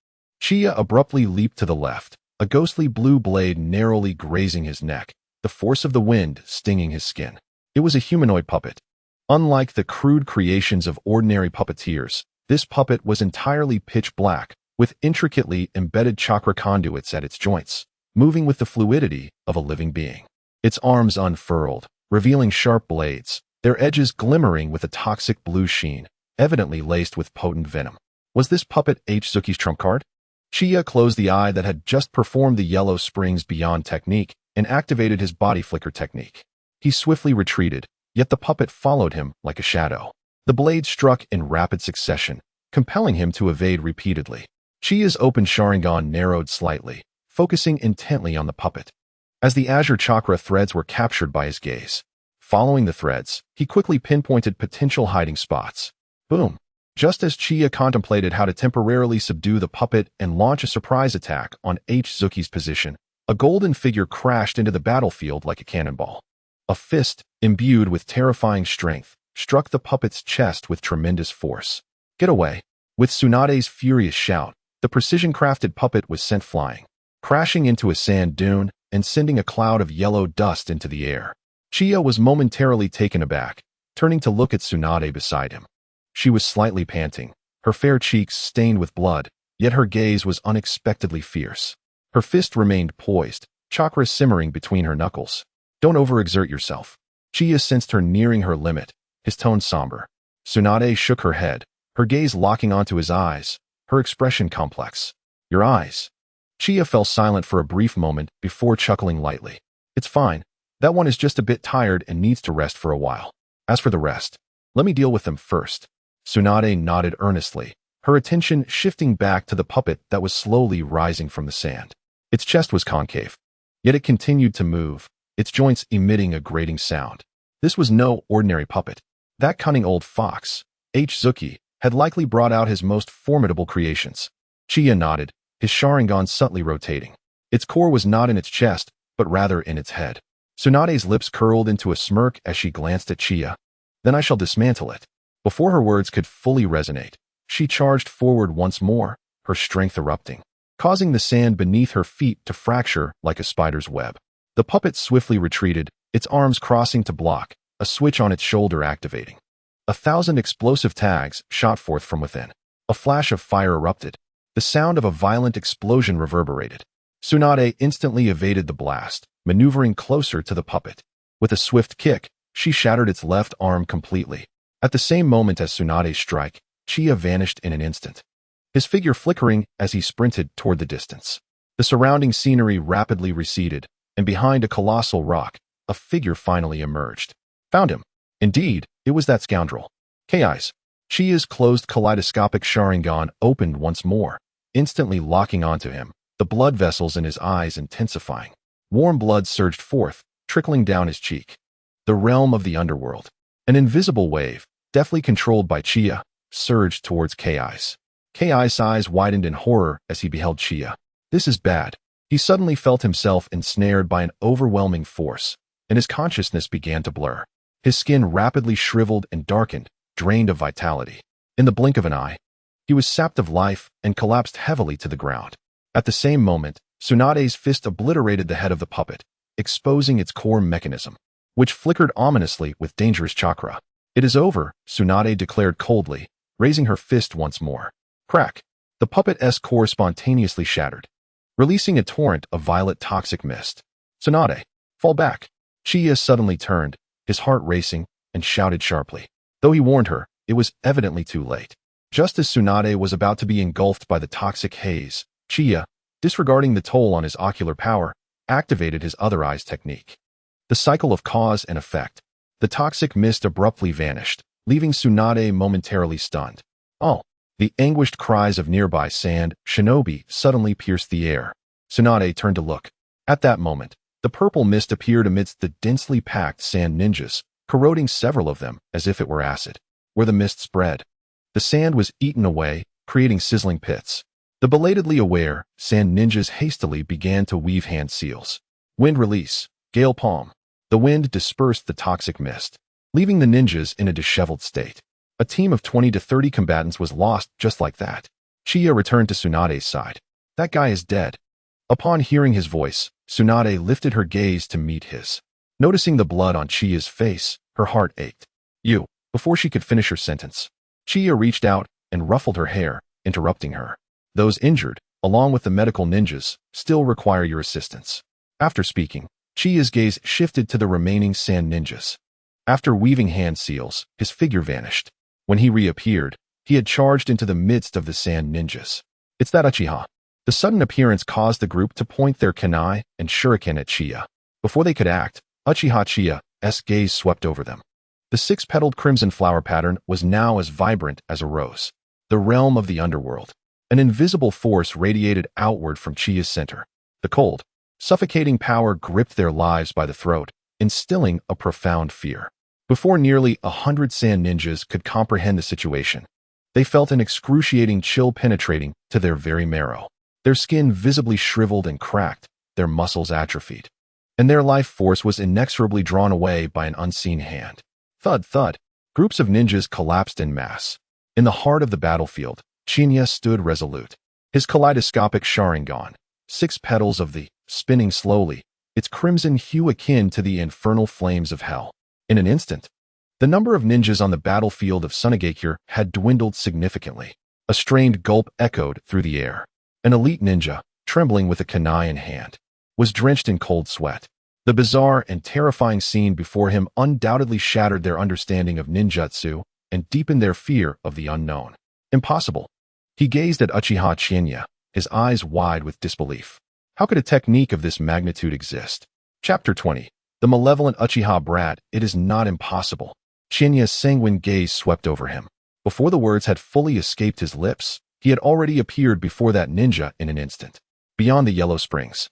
Chiya abruptly leaped to the left, a ghostly blue blade narrowly grazing his neck, the force of the wind stinging his skin. It was a humanoid puppet, Unlike the crude creations of ordinary puppeteers, this puppet was entirely pitch black, with intricately embedded chakra conduits at its joints, moving with the fluidity of a living being. Its arms unfurled, revealing sharp blades, their edges glimmering with a toxic blue sheen, evidently laced with potent venom. Was this puppet Zuki's trump card? Chiya closed the eye that had just performed the yellow springs beyond technique and activated his body flicker technique. He swiftly retreated, yet the puppet followed him like a shadow. The blade struck in rapid succession, compelling him to evade repeatedly. Chiya's open Sharingan narrowed slightly, focusing intently on the puppet. As the azure chakra threads were captured by his gaze, following the threads, he quickly pinpointed potential hiding spots. Boom! Just as Chiya contemplated how to temporarily subdue the puppet and launch a surprise attack on Zuki's position, a golden figure crashed into the battlefield like a cannonball. A fist, imbued with terrifying strength, struck the puppet's chest with tremendous force. Get away! With Tsunade's furious shout, the precision-crafted puppet was sent flying, crashing into a sand dune and sending a cloud of yellow dust into the air. Chiya was momentarily taken aback, turning to look at Tsunade beside him. She was slightly panting, her fair cheeks stained with blood, yet her gaze was unexpectedly fierce. Her fist remained poised, chakra simmering between her knuckles. Don't overexert yourself. Chiya sensed her nearing her limit, his tone somber. Tsunade shook her head, her gaze locking onto his eyes, her expression complex. Your eyes. Chiya fell silent for a brief moment before chuckling lightly. It's fine. That one is just a bit tired and needs to rest for a while. As for the rest, let me deal with them first. Tsunade nodded earnestly, her attention shifting back to the puppet that was slowly rising from the sand. Its chest was concave, yet it continued to move, its joints emitting a grating sound. This was no ordinary puppet. That cunning old fox, Zuki, had likely brought out his most formidable creations. Chiya nodded, his Sharingan subtly rotating. Its core was not in its chest, but rather in its head. Tsunade's lips curled into a smirk as she glanced at Chiya. Then I shall dismantle it. Before her words could fully resonate, she charged forward once more, her strength erupting, causing the sand beneath her feet to fracture like a spider's web. The puppet swiftly retreated, its arms crossing to block, a switch on its shoulder activating. 1,000 explosive tags shot forth from within. A flash of fire erupted. The sound of a violent explosion reverberated. Tsunade instantly evaded the blast, maneuvering closer to the puppet. With a swift kick, she shattered its left arm completely. At the same moment as Tsunade's strike, Chiya vanished in an instant, his figure flickering as he sprinted toward the distance. The surrounding scenery rapidly receded, and behind a colossal rock, a figure finally emerged. Found him. Indeed, it was that scoundrel. Chaos. Chiya's closed kaleidoscopic Sharingan opened once more, instantly locking onto him, the blood vessels in his eyes intensifying. Warm blood surged forth, trickling down his cheek. The realm of the underworld. An invisible wave, deftly controlled by Chiya, surged towards Chaos. Chaos' eyes widened in horror as he beheld Chiya. This is bad. He suddenly felt himself ensnared by an overwhelming force, and his consciousness began to blur. His skin rapidly shriveled and darkened, drained of vitality. In the blink of an eye, he was sapped of life and collapsed heavily to the ground. At the same moment, Tsunade's fist obliterated the head of the puppet, exposing its core mechanism, which flickered ominously with dangerous chakra. It is over, Tsunade declared coldly, raising her fist once more. Crack! The puppet's core spontaneously shattered, releasing a torrent of violet toxic mist. Tsunade, fall back! Chiya suddenly turned, his heart racing, and shouted sharply. Though he warned her, it was evidently too late. Just as Tsunade was about to be engulfed by the toxic haze, Chiya, disregarding the toll on his ocular power, activated his other eyes technique. The cycle of cause and effect. The toxic mist abruptly vanished, leaving Tsunade momentarily stunned. Oh! The anguished cries of nearby sand shinobi suddenly pierced the air. Tsunade turned to look. At that moment, the purple mist appeared amidst the densely packed sand ninjas, corroding several of them as if it were acid. Where the mist spread, the sand was eaten away, creating sizzling pits. The belatedly aware sand ninjas hastily began to weave hand seals. Wind release, gale palm. The wind dispersed the toxic mist, leaving the ninjas in a disheveled state. A team of 20 to 30 combatants was lost just like that. Chiya returned to Tsunade's side. That guy is dead. Upon hearing his voice, Tsunade lifted her gaze to meet his. Noticing the blood on Chiya's face, her heart ached. You. Before she could finish her sentence, Chiya reached out and ruffled her hair, interrupting her. Those injured, along with the medical ninjas, still require your assistance. After speaking, Chiya's gaze shifted to the remaining sand ninjas. After weaving hand seals, his figure vanished. When he reappeared, he had charged into the midst of the sand ninjas. It's that Uchiha. The sudden appearance caused the group to point their kunai and shuriken at Chiya. Before they could act, Uchiha Chiya's gaze swept over them. The six-petaled crimson flower pattern was now as vibrant as a rose. The realm of the underworld. An invisible force radiated outward from Chiya's center. The cold, suffocating power gripped their lives by the throat, instilling a profound fear. Before nearly 100 sand ninjas could comprehend the situation, they felt an excruciating chill penetrating to their very marrow. Their skin visibly shriveled and cracked, their muscles atrophied, and their life force was inexorably drawn away by an unseen hand. Thud, thud. Groups of ninjas collapsed en masse. In the heart of the battlefield, Qianye stood resolute. His kaleidoscopic Sharingan, 6 petals of the, spinning slowly, its crimson hue akin to the infernal flames of hell. In an instant, the number of ninjas on the battlefield of Tsunade had dwindled significantly. A strained gulp echoed through the air. An elite ninja, trembling with a kunai in hand, was drenched in cold sweat. The bizarre and terrifying scene before him undoubtedly shattered their understanding of ninjutsu and deepened their fear of the unknown. Impossible. He gazed at Uchiha Qianye, his eyes wide with disbelief. How could a technique of this magnitude exist? Chapter 20. The malevolent Uchiha brat. It is not impossible. Qianye's sanguine gaze swept over him. Before the words had fully escaped his lips, he had already appeared before that ninja in an instant. Beyond the yellow springs,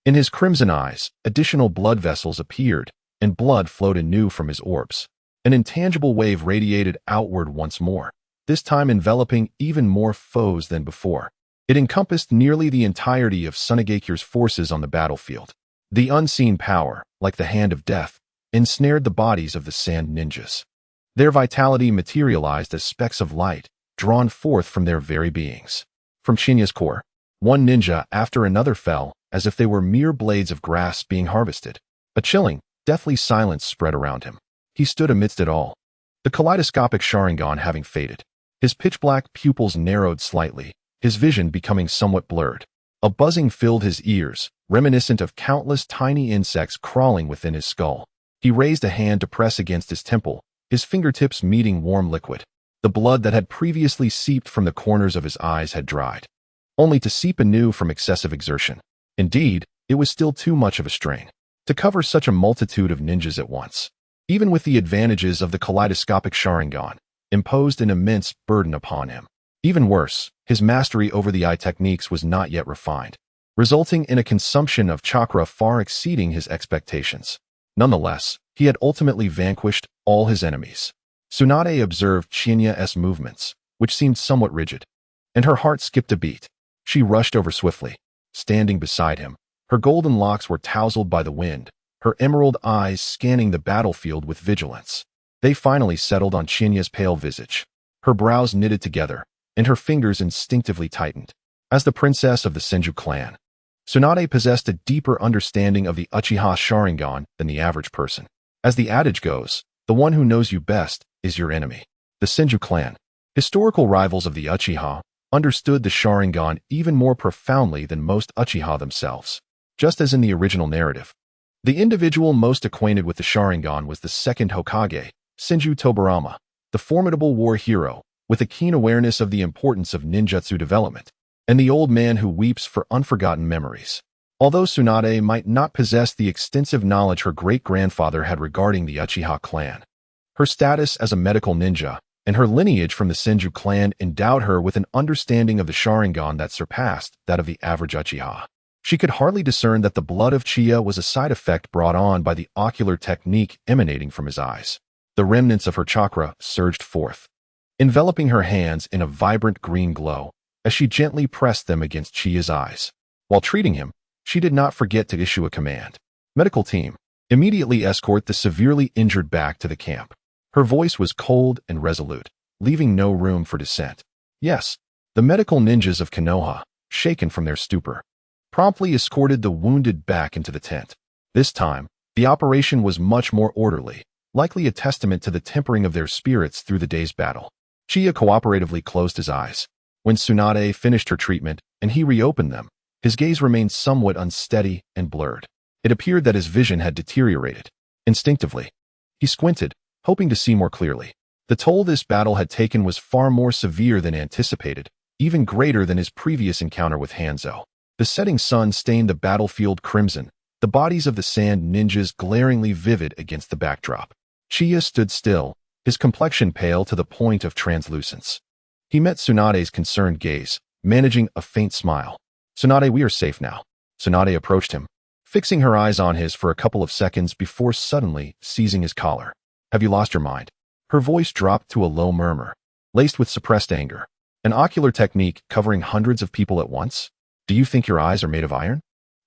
in his crimson eyes, additional blood vessels appeared, and blood flowed anew from his orbs. An intangible wave radiated outward once more, this time enveloping even more foes than before. It encompassed nearly the entirety of Tsunade's forces on the battlefield. The unseen power, like the hand of death, ensnared the bodies of the sand ninjas. Their vitality materialized as specks of light, drawn forth from their very beings. From Qianye's core, one ninja after another fell, as if they were mere blades of grass being harvested. A chilling, deathly silence spread around him. He stood amidst it all, the kaleidoscopic Sharingan having faded. His pitch-black pupils narrowed slightly, his vision becoming somewhat blurred. A buzzing filled his ears, reminiscent of countless tiny insects crawling within his skull. He raised a hand to press against his temple, his fingertips meeting warm liquid. The blood that had previously seeped from the corners of his eyes had dried, only to seep anew from excessive exertion. Indeed, it was still too much of a strain to cover such a multitude of ninjas at once. Even with the advantages of the kaleidoscopic Sharingan, imposed an immense burden upon him. Even worse, his mastery over the eye techniques was not yet refined, resulting in a consumption of chakra far exceeding his expectations. Nonetheless, he had ultimately vanquished all his enemies. Tsunade observed Qianye's movements, which seemed somewhat rigid, and her heart skipped a beat. She rushed over swiftly, standing beside him. Her golden locks were tousled by the wind, her emerald eyes scanning the battlefield with vigilance. They finally settled on Qianye's pale visage. Her brows knitted together, and her fingers instinctively tightened. As the princess of the Senju clan, Tsunade possessed a deeper understanding of the Uchiha Sharingan than the average person. As the adage goes, the one who knows you best is your enemy. The Senju clan, historical rivals of the Uchiha, understood the Sharingan even more profoundly than most Uchiha themselves. Just as in the original narrative, the individual most acquainted with the Sharingan was the second Hokage, Senju Tobirama, the formidable war hero, with a keen awareness of the importance of ninjutsu development, and the old man who weeps for unforgotten memories. Although Tsunade might not possess the extensive knowledge her great-grandfather had regarding the Uchiha clan, her status as a medical ninja and her lineage from the Senju clan endowed her with an understanding of the Sharingan that surpassed that of the average Uchiha. She could hardly discern that the blood of Chiya was a side effect brought on by the ocular technique emanating from his eyes. The remnants of her chakra surged forth, enveloping her hands in a vibrant green glow as she gently pressed them against Chiya's eyes. While treating him, she did not forget to issue a command. Medical team, immediately escort the severely injured back to the camp. Her voice was cold and resolute, leaving no room for dissent. Yes, the medical ninjas of Konoha, shaken from their stupor, promptly escorted the wounded back into the tent. This time, the operation was much more orderly, likely a testament to the tempering of their spirits through the day's battle. Chiya cooperatively closed his eyes. When Tsunade finished her treatment and he reopened them, his gaze remained somewhat unsteady and blurred. It appeared that his vision had deteriorated. Instinctively, he squinted, hoping to see more clearly. The toll this battle had taken was far more severe than anticipated, even greater than his previous encounter with Hanzo. The setting sun stained the battlefield crimson, the bodies of the sand ninjas glaringly vivid against the backdrop. Chiya stood still, his complexion pale to the point of translucence. He met Tsunade's concerned gaze, managing a faint smile. "Tsunade, we are safe now." Tsunade approached him, fixing her eyes on his for a couple of seconds before suddenly seizing his collar. "Have you lost your mind?" Her voice dropped to a low murmur, laced with suppressed anger. "An ocular technique covering hundreds of people at once? Do you think your eyes are made of iron?"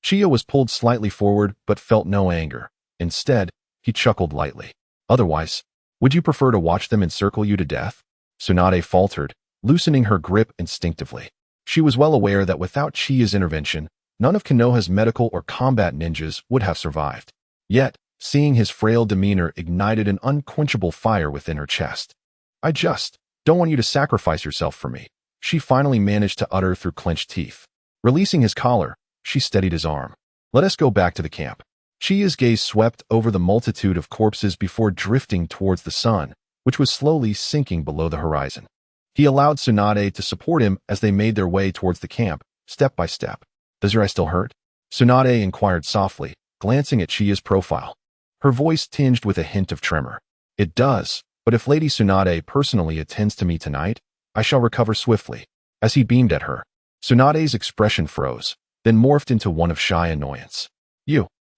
Chiya was pulled slightly forward but felt no anger. Instead, he chuckled lightly. "Otherwise, would you prefer to watch them encircle you to death?" Tsunade faltered, loosening her grip instinctively. She was well aware that without Chiya's intervention, none of Konoha's medical or combat ninjas would have survived. Yet, seeing his frail demeanor ignited an unquenchable fire within her chest. "I just don't want you to sacrifice yourself for me," she finally managed to utter through clenched teeth. Releasing his collar, she steadied his arm. "Let us go back to the camp." Chiya's gaze swept over the multitude of corpses before drifting towards the sun, which was slowly sinking below the horizon. He allowed Tsunade to support him as they made their way towards the camp, step by step. "Does your eye still hurt?" Tsunade inquired softly, glancing at Chiya's profile. Her voice tinged with a hint of tremor. "It does, but if Lady Tsunade personally attends to me tonight, I shall recover swiftly." As he beamed at her, Tsunade's expression froze, then morphed into one of shy annoyance.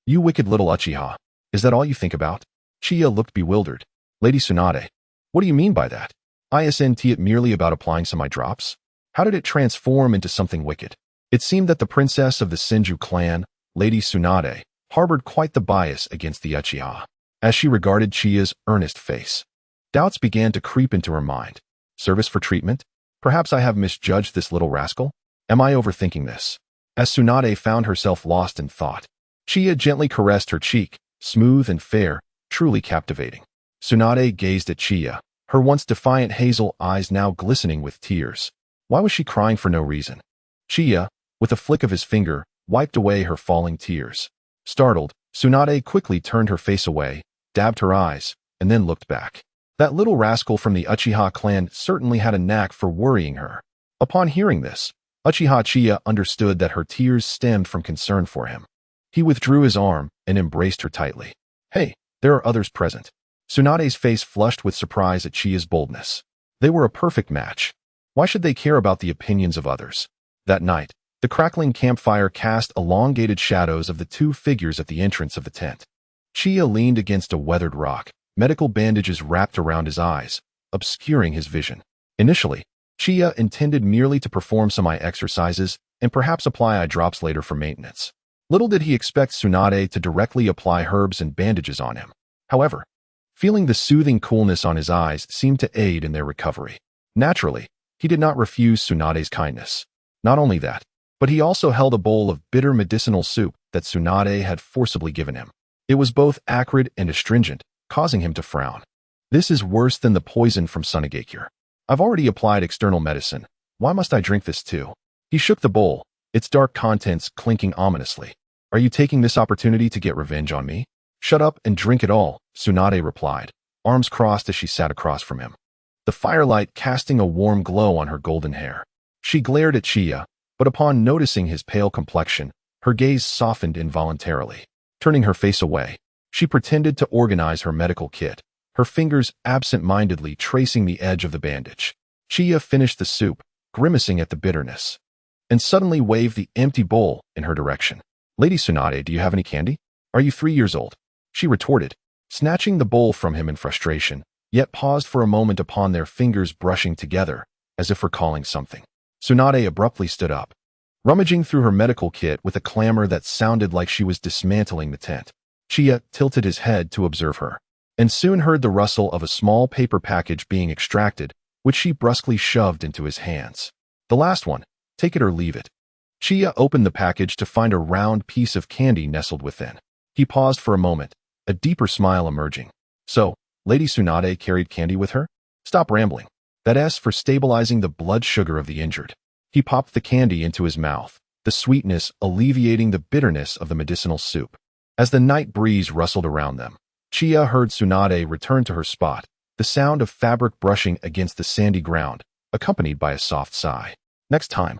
You wicked little Uchiha. Is that all you think about?" Chiya looked bewildered. "Lady Tsunade, what do you mean by that? Isn't it merely about applying some eye drops? How did it transform into something wicked?" It seemed that the princess of the Senju clan, Lady Tsunade, harbored quite the bias against the Uchiha. As she regarded Chiya's earnest face, doubts began to creep into her mind. Service for treatment? Perhaps I have misjudged this little rascal? Am I overthinking this? As Tsunade found herself lost in thought, Chiya gently caressed her cheek, smooth and fair, truly captivating. Tsunade gazed at Chiya, her once defiant hazel eyes now glistening with tears. Why was she crying for no reason? Chiya, with a flick of his finger, wiped away her falling tears. Startled, Tsunade quickly turned her face away, dabbed her eyes, and then looked back. That little rascal from the Uchiha clan certainly had a knack for worrying her. Upon hearing this, Uchiha Chiya understood that her tears stemmed from concern for him. He withdrew his arm and embraced her tightly. "Hey, there are others present." Tsunade's face flushed with surprise at Chiya's boldness. They were a perfect match. Why should they care about the opinions of others? That night, the crackling campfire cast elongated shadows of the two figures at the entrance of the tent. Chiya leaned against a weathered rock, medical bandages wrapped around his eyes, obscuring his vision. Initially, Chiya intended merely to perform some eye exercises and perhaps apply eye drops later for maintenance. Little did he expect Tsunade to directly apply herbs and bandages on him. However, feeling the soothing coolness on his eyes seemed to aid in their recovery. Naturally, he did not refuse Tsunade's kindness. Not only that, but he also held a bowl of bitter medicinal soup that Tsunade had forcibly given him. It was both acrid and astringent, causing him to frown. "This is worse than the poison from Tsunade. I've already applied external medicine. Why must I drink this too?" He shook the bowl, its dark contents clinking ominously. "Are you taking this opportunity to get revenge on me?" "Shut up and drink it all," Tsunade replied, arms crossed as she sat across from him, the firelight casting a warm glow on her golden hair. She glared at Chiya, but upon noticing his pale complexion, her gaze softened involuntarily. Turning her face away, she pretended to organize her medical kit, her fingers absent-mindedly tracing the edge of the bandage. Chiya finished the soup, grimacing at the bitterness, and suddenly waved the empty bowl in her direction. "Lady Tsunade, do you have any candy? Are you 3 years old?" she retorted, snatching the bowl from him in frustration, yet paused for a moment upon their fingers brushing together, as if recalling something. Tsunade abruptly stood up, rummaging through her medical kit with a clamor that sounded like she was dismantling the tent. Chiya tilted his head to observe her, and soon heard the rustle of a small paper package being extracted, which she brusquely shoved into his hands. "The last one, take it or leave it." Chiya opened the package to find a round piece of candy nestled within. He paused for a moment, a deeper smile emerging. "So, Lady Tsunade carried candy with her? Stop rambling. That's for stabilizing the blood sugar of the injured. He popped the candy into his mouth, the sweetness alleviating the bitterness of the medicinal soup. As the night breeze rustled around them, Chiya heard Tsunade return to her spot, the sound of fabric brushing against the sandy ground, accompanied by a soft sigh. Next time,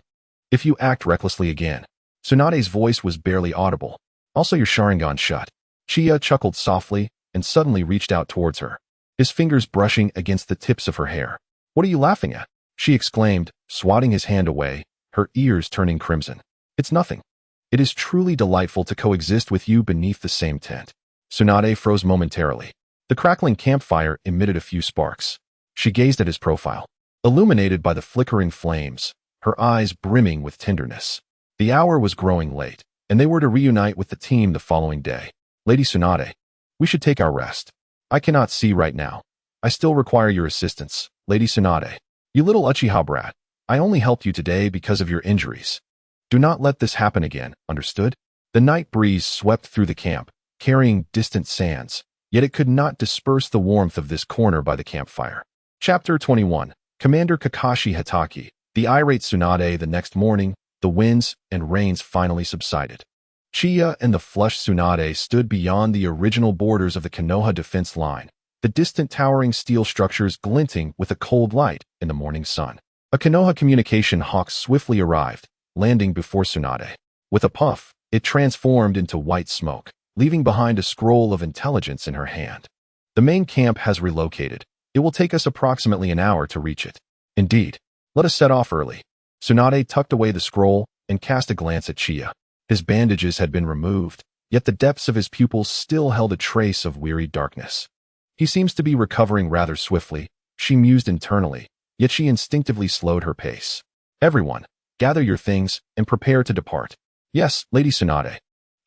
if you act recklessly again. Tsunade's voice was barely audible. Also your Sharingan shut. Chiya chuckled softly and suddenly reached out towards her, his fingers brushing against the tips of her hair. What are you laughing at? She exclaimed, swatting his hand away, her ears turning crimson. It's nothing. It is truly delightful to coexist with you beneath the same tent. Tsunade froze momentarily. The crackling campfire emitted a few sparks. She gazed at his profile, illuminated by the flickering flames, her eyes brimming with tenderness. The hour was growing late, and they were to reunite with the team the following day. Lady Tsunade, we should take our rest. I cannot see right now. I still require your assistance, Lady Tsunade. You little Uchiha brat, I only helped you today because of your injuries. Do not let this happen again, understood? The night breeze swept through the camp, carrying distant sands, yet it could not disperse the warmth of this corner by the campfire. Chapter 21. Commander Kakashi Hitaki. The irate Tsunade. The next morning, the winds and rains finally subsided. Chiya and the flushed Tsunade stood beyond the original borders of the Konoha defense line, the distant towering steel structures glinting with a cold light in the morning sun. A Konoha communication hawk swiftly arrived, landing before Tsunade. With a puff, it transformed into white smoke, leaving behind a scroll of intelligence in her hand. The main camp has relocated. It will take us approximately an hour to reach it. Indeed. Let us set off early. Tsunade tucked away the scroll and cast a glance at Chiya. His bandages had been removed, yet the depths of his pupils still held a trace of weary darkness. He seems to be recovering rather swiftly, she mused internally, yet she instinctively slowed her pace. Everyone, gather your things and prepare to depart. Yes, Lady Tsunade.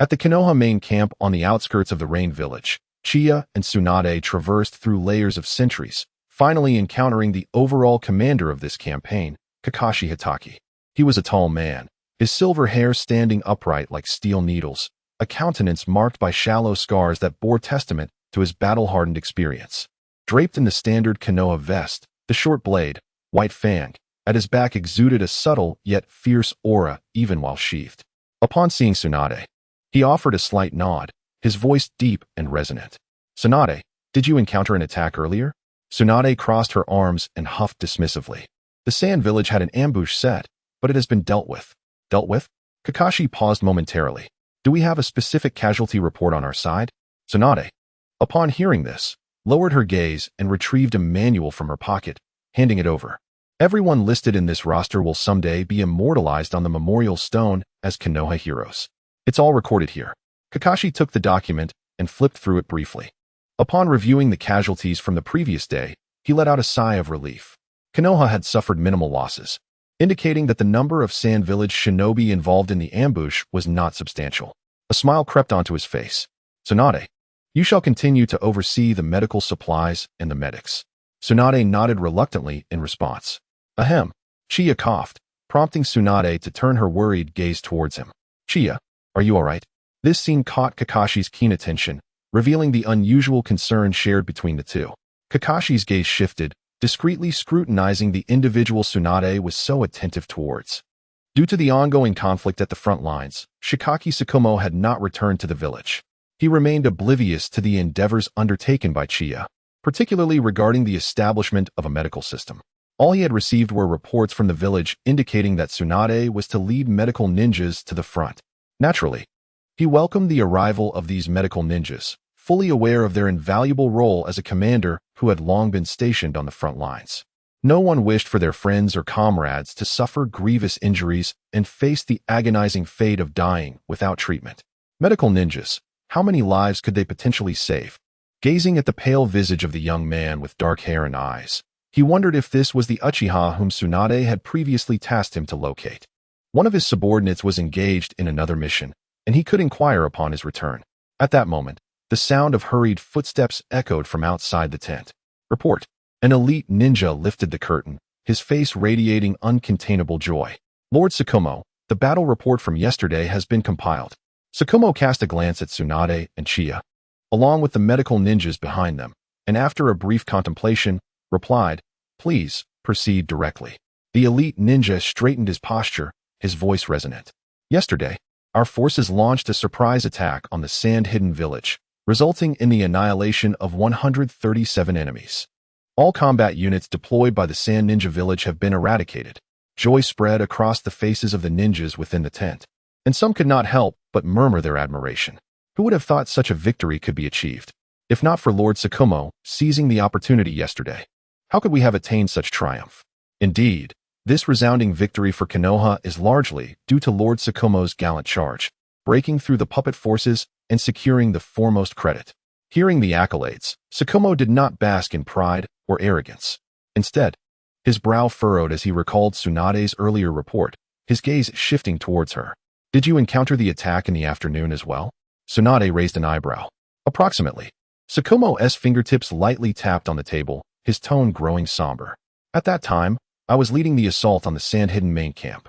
At the Konoha main camp on the outskirts of the Rain Village, Chiya and Tsunade traversed through layers of sentries, finally encountering the overall commander of this campaign, Kakashi Hitaki. He was a tall man, his silver hair standing upright like steel needles, a countenance marked by shallow scars that bore testament to his battle-hardened experience. Draped in the standard Konoha vest, the short blade, white fang, at his back exuded a subtle yet fierce aura even while sheathed. Upon seeing Tsunade, he offered a slight nod, his voice deep and resonant. Tsunade, did you encounter an attack earlier? Tsunade crossed her arms and huffed dismissively. The Sand Village had an ambush set, but it has been dealt with. Dealt with? Kakashi paused momentarily. Do we have a specific casualty report on our side? Tsunade, upon hearing this, lowered her gaze and retrieved a manual from her pocket, handing it over. Everyone listed in this roster will someday be immortalized on the memorial stone as Konoha heroes. It's all recorded here. Kakashi took the document and flipped through it briefly. Upon reviewing the casualties from the previous day, he let out a sigh of relief. Konoha had suffered minimal losses, indicating that the number of Sand Village shinobi involved in the ambush was not substantial. A smile crept onto his face. Tsunade, you shall continue to oversee the medical supplies and the medics. Tsunade nodded reluctantly in response. Ahem. Chiya coughed, prompting Tsunade to turn her worried gaze towards him. Chiya, are you all right? This scene caught Kakashi's keen attention, revealing the unusual concern shared between the two. Kakashi's gaze shifted, discreetly scrutinizing the individual Tsunade was so attentive towards. Due to the ongoing conflict at the front lines, Shikaki Tsukumo had not returned to the village. He remained oblivious to the endeavors undertaken by Chiya, particularly regarding the establishment of a medical system. All he had received were reports from the village indicating that Tsunade was to lead medical ninjas to the front. Naturally, he welcomed the arrival of these medical ninjas, fully aware of their invaluable role as a commander who had long been stationed on the front lines. No one wished for their friends or comrades to suffer grievous injuries and face the agonizing fate of dying without treatment. Medical ninjas, how many lives could they potentially save? Gazing at the pale visage of the young man with dark hair and eyes, he wondered if this was the Uchiha whom Tsunade had previously tasked him to locate. One of his subordinates was engaged in another mission, and he could inquire upon his return. At that moment, the sound of hurried footsteps echoed from outside the tent. Report. An elite ninja lifted the curtain, his face radiating uncontainable joy. Lord Tsukumo, the battle report from yesterday has been compiled. Tsukumo cast a glance at Tsunade and Chiya, along with the medical ninjas behind them, and after a brief contemplation, replied, "Please, proceed directly." The elite ninja straightened his posture, his voice resonant. "Yesterday, our forces launched a surprise attack on the sand-hidden village, resulting in the annihilation of 137 enemies. All combat units deployed by the Sand Ninja Village have been eradicated." Joy spread across the faces of the ninjas within the tent, and some could not help but murmur their admiration. Who would have thought such a victory could be achieved? If not for Lord Tsukumo seizing the opportunity yesterday, how could we have attained such triumph? Indeed, this resounding victory for Konoha is largely due to Lord Tsukumo's gallant charge, breaking through the puppet forces and securing the foremost credit. Hearing the accolades, Tsukumo did not bask in pride or arrogance. Instead, his brow furrowed as he recalled Tsunade's earlier report, his gaze shifting towards her. "Did you encounter the attack in the afternoon as well?" Tsunade raised an eyebrow. "Approximately." Tsukumo's fingertips lightly tapped on the table, his tone growing somber. "At that time, I was leading the assault on the sand-hidden main camp.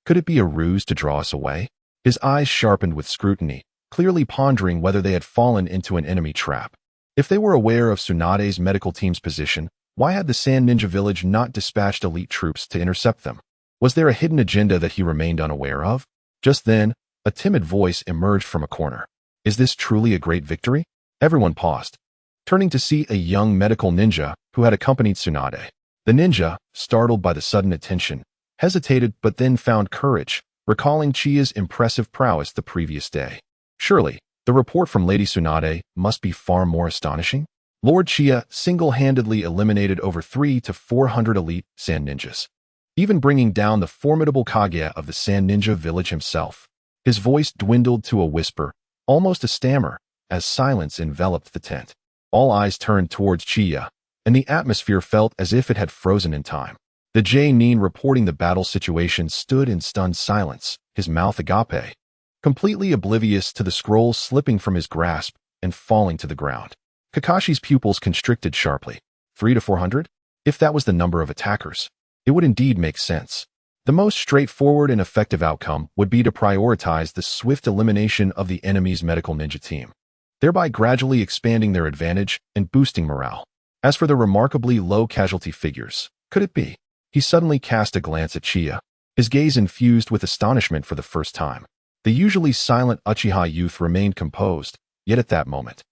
Could it be a ruse to draw us away?" His eyes sharpened with scrutiny, clearly pondering whether they had fallen into an enemy trap. If they were aware of Tsunade's medical team's position, why had the Sand Ninja Village not dispatched elite troops to intercept them? Was there a hidden agenda that he remained unaware of? Just then, a timid voice emerged from a corner. "Is this truly a great victory?" Everyone paused, turning to see a young medical ninja who had accompanied Tsunade. The ninja, startled by the sudden attention, hesitated but then found courage, recalling Chiya's impressive prowess the previous day. Surely, the report from Lady Tsunade must be far more astonishing? Lord Chiya single-handedly eliminated over 300 to 400 elite sand ninjas, even bringing down the formidable Kagaya of the Sand Ninja Village himself. His voice dwindled to a whisper, almost a stammer, as silence enveloped the tent. All eyes turned towards Chiya, and the atmosphere felt as if it had frozen in time. The J-Nin reporting the battle situation stood in stunned silence, his mouth agape, completely oblivious to the scroll slipping from his grasp and falling to the ground. Kakashi's pupils constricted sharply. 300 to 400? If that was the number of attackers, it would indeed make sense. The most straightforward and effective outcome would be to prioritize the swift elimination of the enemy's medical ninja team, thereby gradually expanding their advantage and boosting morale. As for the remarkably low casualty figures, could it be? He suddenly cast a glance at Chiya, his gaze infused with astonishment for the first time. The usually silent Uchiha youth remained composed, yet at that moment,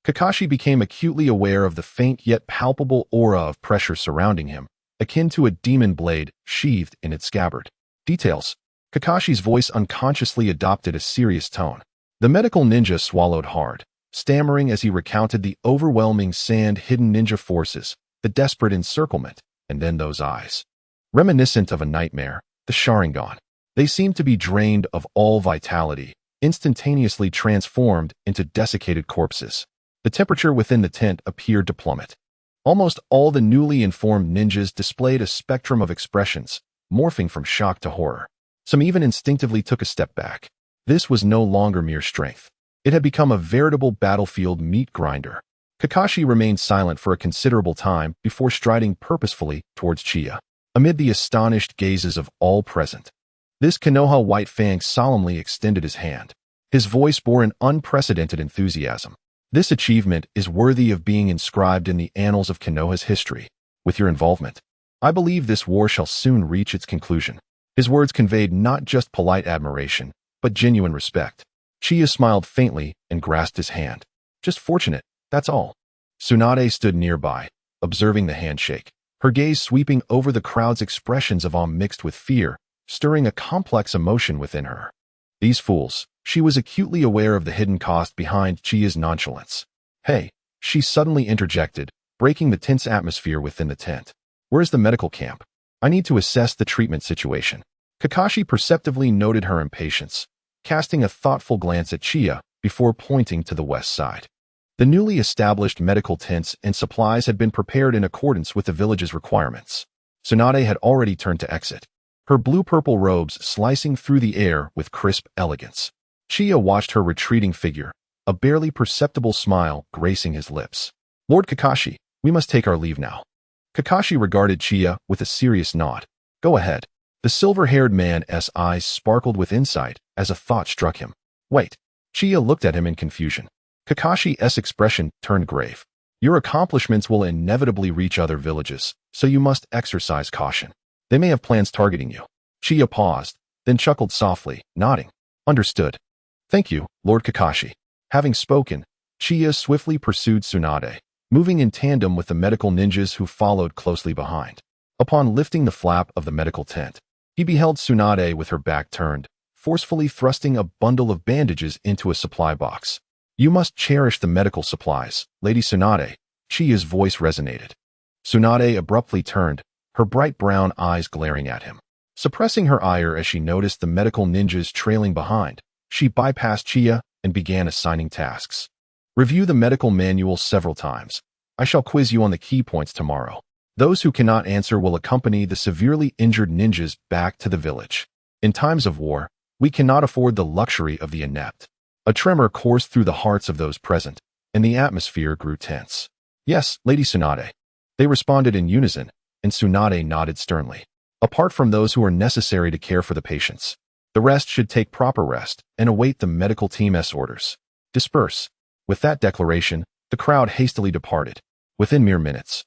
Kakashi became acutely aware of the faint yet palpable aura of pressure surrounding him, akin to a demon blade sheathed in its scabbard. "Details." Kakashi's voice unconsciously adopted a serious tone. The medical ninja swallowed hard, stammering as he recounted the overwhelming sand-hidden ninja forces, the desperate encirclement, and then those eyes. Reminiscent of a nightmare, the Sharingan. They seemed to be drained of all vitality, instantaneously transformed into desiccated corpses. The temperature within the tent appeared to plummet. Almost all the newly informed ninjas displayed a spectrum of expressions, morphing from shock to horror. Some even instinctively took a step back. This was no longer mere strength. It had become a veritable battlefield meat grinder. Kakashi remained silent for a considerable time before striding purposefully towards Chiya, amid the astonished gazes of all present. This Konoha White Fang solemnly extended his hand. His voice bore an unprecedented enthusiasm. "This achievement is worthy of being inscribed in the annals of Konoha's history. With your involvement, I believe this war shall soon reach its conclusion." His words conveyed not just polite admiration, but genuine respect. Chiya smiled faintly and grasped his hand. "Just fortunate, that's all." Tsunade stood nearby, observing the handshake, her gaze sweeping over the crowd's expressions of awe mixed with fear, stirring a complex emotion within her. These fools. She was acutely aware of the hidden cost behind Chiya's nonchalance. "Hey," she suddenly interjected, breaking the tense atmosphere within the tent. "Where's the medical camp? I need to assess the treatment situation." Kakashi perceptively noted her impatience, casting a thoughtful glance at Chiya before pointing to the west side. The newly established medical tents and supplies had been prepared in accordance with the village's requirements. Tsunade had already turned to exit, her blue-purple robes slicing through the air with crisp elegance. Chiya watched her retreating figure, a barely perceptible smile gracing his lips. "Lord Kakashi, we must take our leave now." Kakashi regarded Chiya with a serious nod. "Go ahead." The silver-haired man's eyes sparkled with insight as a thought struck him. "Wait." Chiya looked at him in confusion. Kakashi's expression turned grave. Your accomplishments will inevitably reach other villages, so you must exercise caution. They may have plans targeting you. Chiya paused, then chuckled softly, nodding. Understood. Thank you, Lord Kakashi. Having spoken, Chiya swiftly pursued Tsunade, moving in tandem with the medical ninjas who followed closely behind. Upon lifting the flap of the medical tent, he beheld Tsunade with her back turned, forcefully thrusting a bundle of bandages into a supply box. You must cherish the medical supplies, Lady Tsunade. Chiya's voice resonated. Tsunade abruptly turned, her bright brown eyes glaring at him. Suppressing her ire as she noticed the medical ninjas trailing behind, she bypassed Chiya and began assigning tasks. Review the medical manual several times. I shall quiz you on the key points tomorrow. Those who cannot answer will accompany the severely injured ninjas back to the village. In times of war, we cannot afford the luxury of the inept. A tremor coursed through the hearts of those present, and the atmosphere grew tense. Yes, Lady Tsunade. They responded in unison, and Tsunade nodded sternly. Apart from those who are necessary to care for the patients, the rest should take proper rest and await the medical team's orders. Disperse. With that declaration, the crowd hastily departed. Within mere minutes,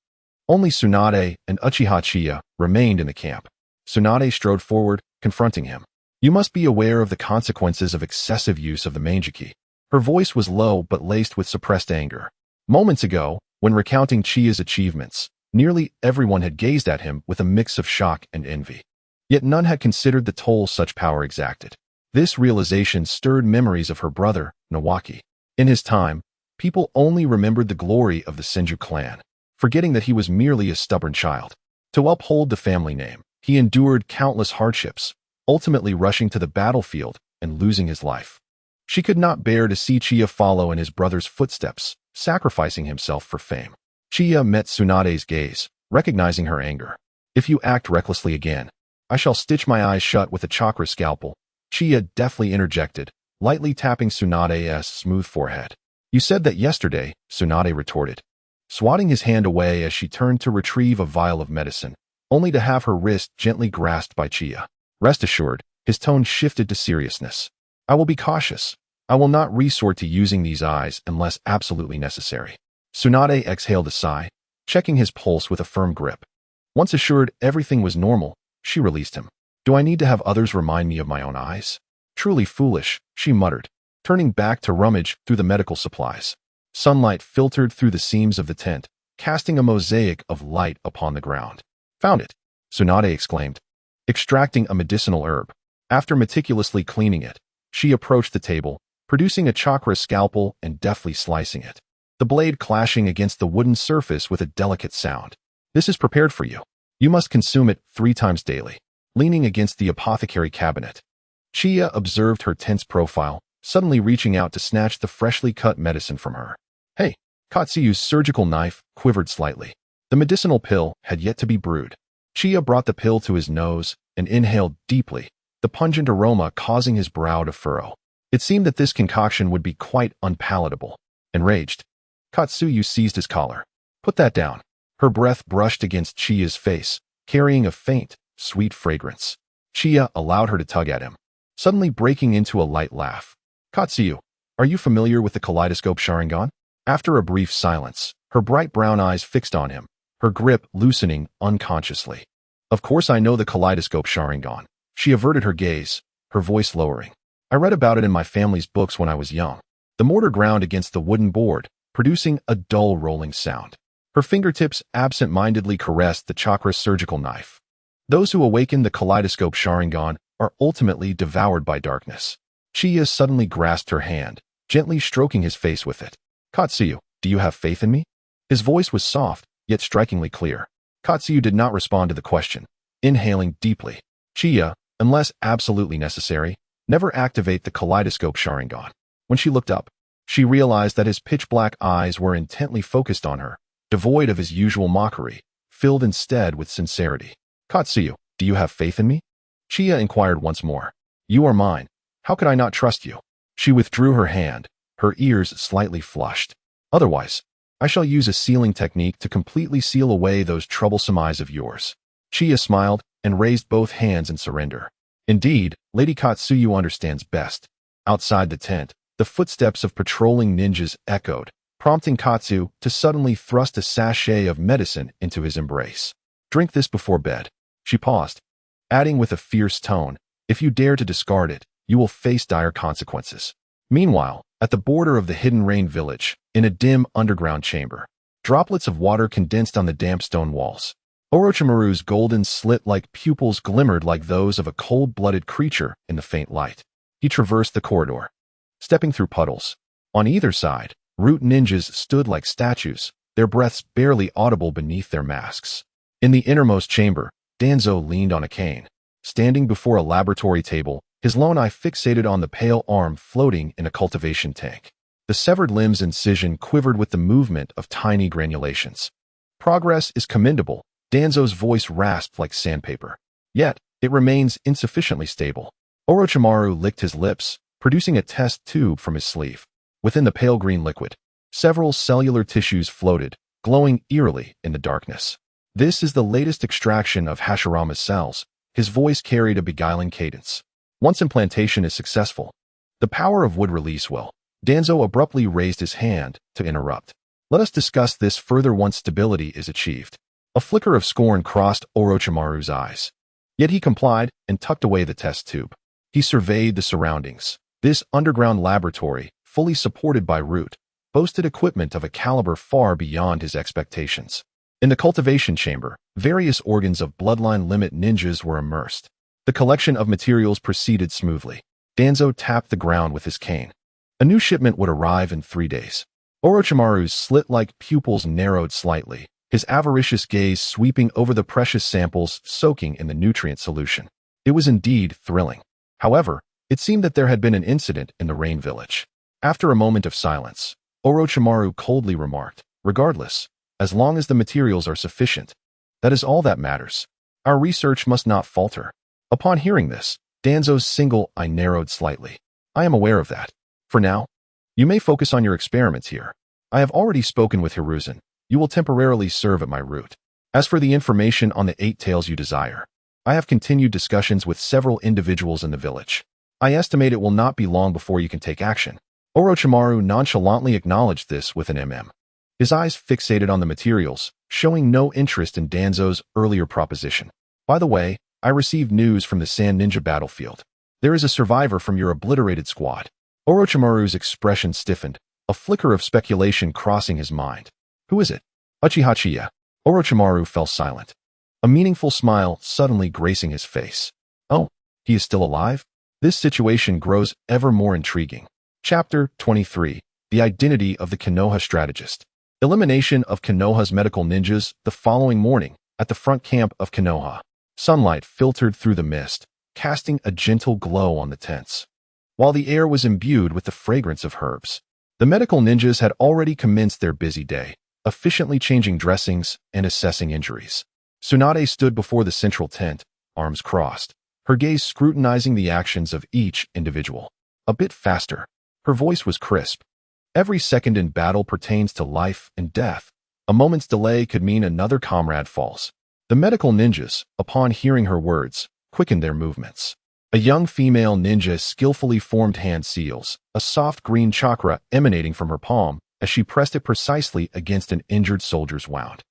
only Tsunade and Uchiha Qianye remained in the camp. Tsunade strode forward, confronting him. You must be aware of the consequences of excessive use of the Manjiki. Her voice was low but laced with suppressed anger. Moments ago, when recounting Chiya's achievements, nearly everyone had gazed at him with a mix of shock and envy. Yet none had considered the toll such power exacted. This realization stirred memories of her brother, Nawaki. In his time, people only remembered the glory of the Senju clan, forgetting that he was merely a stubborn child. To uphold the family name, he endured countless hardships, ultimately rushing to the battlefield and losing his life. She could not bear to see Chiya follow in his brother's footsteps, sacrificing himself for fame. Chiya met Tsunade's gaze, recognizing her anger. If you act recklessly again, I shall stitch my eyes shut with a chakra scalpel. Chiya deftly interjected, lightly tapping Tsunade's smooth forehead. You said that yesterday, Tsunade retorted, swatting his hand away as she turned to retrieve a vial of medicine, only to have her wrist gently grasped by Chiya. Rest assured, his tone shifted to seriousness. I will be cautious. I will not resort to using these eyes unless absolutely necessary. Tsunade exhaled a sigh, checking his pulse with a firm grip. Once assured everything was normal, she released him. Do I need to have others remind me of my own eyes? Truly foolish, she muttered, turning back to rummage through the medical supplies. Sunlight filtered through the seams of the tent, casting a mosaic of light upon the ground. Found it, Tsunade exclaimed, extracting a medicinal herb. After meticulously cleaning it, she approached the table, producing a chakra scalpel and deftly slicing it, the blade clashing against the wooden surface with a delicate sound. This is prepared for you. You must consume it 3 times daily. Leaning against the apothecary cabinet, Chiya observed her tense profile, suddenly reaching out to snatch the freshly cut medicine from her. Hey, Katsuyu's surgical knife quivered slightly. The medicinal pill had yet to be brewed. Chiya brought the pill to his nose and inhaled deeply, the pungent aroma causing his brow to furrow. It seemed that this concoction would be quite unpalatable. Enraged, Katsuyu seized his collar. Put that down. Her breath brushed against Chiya's face, carrying a faint, sweet fragrance. Chiya allowed her to tug at him, suddenly breaking into a light laugh. Katsuyu, are you familiar with the kaleidoscope Sharingan? After a brief silence, her bright brown eyes fixed on him, her grip loosening unconsciously. Of course I know the kaleidoscope Sharingan. She averted her gaze, her voice lowering. I read about it in my family's books when I was young. The mortar ground against the wooden board, producing a dull rolling sound. Her fingertips absent-mindedly caressed the chakra surgical knife. Those who awaken the kaleidoscope Sharingan are ultimately devoured by darkness. Chiya suddenly grasped her hand, gently stroking his face with it. Katsuyu, do you have faith in me? His voice was soft, yet strikingly clear. Katsuyu did not respond to the question, inhaling deeply. Chiya, unless absolutely necessary, never activate the kaleidoscope Sharingan. When she looked up, she realized that his pitch-black eyes were intently focused on her, devoid of his usual mockery, filled instead with sincerity. Katsuyu, do you have faith in me? Chiya inquired once more. You are mine. How could I not trust you? She withdrew her hand, her ears slightly flushed. Otherwise, I shall use a sealing technique to completely seal away those troublesome eyes of yours. Chiya smiled and raised both hands in surrender. Indeed, Lady Katsuyu understands best. Outside the tent, the footsteps of patrolling ninjas echoed, prompting Katsu to suddenly thrust a sachet of medicine into his embrace. "Drink this before bed." She paused, adding with a fierce tone, "If you dare to discard it, you will face dire consequences." Meanwhile, at the border of the Hidden Rain village, in a dim underground chamber, droplets of water condensed on the damp stone walls. Orochimaru's golden slit-like pupils glimmered like those of a cold-blooded creature in the faint light. He traversed the corridor, stepping through puddles. On either side, root ninjas stood like statues, their breaths barely audible beneath their masks. In the innermost chamber, Danzo leaned on a cane, standing before a laboratory table, his lone eye fixated on the pale arm floating in a cultivation tank. The severed limb's incision quivered with the movement of tiny granulations. "Progress is commendable," Danzo's voice rasped like sandpaper. "Yet, it remains insufficiently stable." Orochimaru licked his lips, producing a test tube from his sleeve. Within the pale green liquid, several cellular tissues floated, glowing eerily in the darkness. "This is the latest extraction of Hashirama's cells." His voice carried a beguiling cadence. "Once implantation is successful, the power of would release will." Danzo abruptly raised his hand to interrupt. "Let us discuss this further once stability is achieved." A flicker of scorn crossed Orochimaru's eyes. Yet he complied and tucked away the test tube. He surveyed the surroundings. This underground laboratory, fully supported by root, boasted equipment of a caliber far beyond his expectations. In the cultivation chamber, various organs of bloodline limit ninjas were immersed. The collection of materials proceeded smoothly. Danzo tapped the ground with his cane. A new shipment would arrive in 3 days. Orochimaru's slit-like pupils narrowed slightly, his avaricious gaze sweeping over the precious samples soaking in the nutrient solution. It was indeed thrilling. However, it seemed that there had been an incident in the Rain Village. After a moment of silence, Orochimaru coldly remarked, "Regardless, as long as the materials are sufficient, that is all that matters. Our research must not falter." Upon hearing this, Danzo's single eye narrowed slightly. "I am aware of that. For now, you may focus on your experiments here. I have already spoken with Hiruzen. You will temporarily serve at my root. As for the information on the 8 tails you desire, I have continued discussions with several individuals in the village. I estimate it will not be long before you can take action." Orochimaru nonchalantly acknowledged this with an MM. His eyes fixated on the materials, showing no interest in Danzo's earlier proposition. "By the way, I received news from the Sand Ninja battlefield. There is a survivor from your obliterated squad." Orochimaru's expression stiffened, a flicker of speculation crossing his mind. "Who is it?" "Uchiha Qianye." Orochimaru fell silent, a meaningful smile suddenly gracing his face. "Oh, he is still alive?" This situation grows ever more intriguing. Chapter 23. The Identity of the Konoha Strategist. Elimination of Konoha's medical ninjas the following morning at the front camp of Konoha. Sunlight filtered through the mist, casting a gentle glow on the tents. While the air was imbued with the fragrance of herbs, the medical ninjas had already commenced their busy day, efficiently changing dressings and assessing injuries. Tsunade stood before the central tent, arms crossed, her gaze scrutinizing the actions of each individual. A bit faster. Her voice was crisp. "Every second in battle pertains to life and death. A moment's delay could mean another comrade falls." The medical ninjas, upon hearing her words, quickened their movements. A young female ninja skillfully formed hand seals, a soft green chakra emanating from her palm as she pressed it precisely against an injured soldier's wound.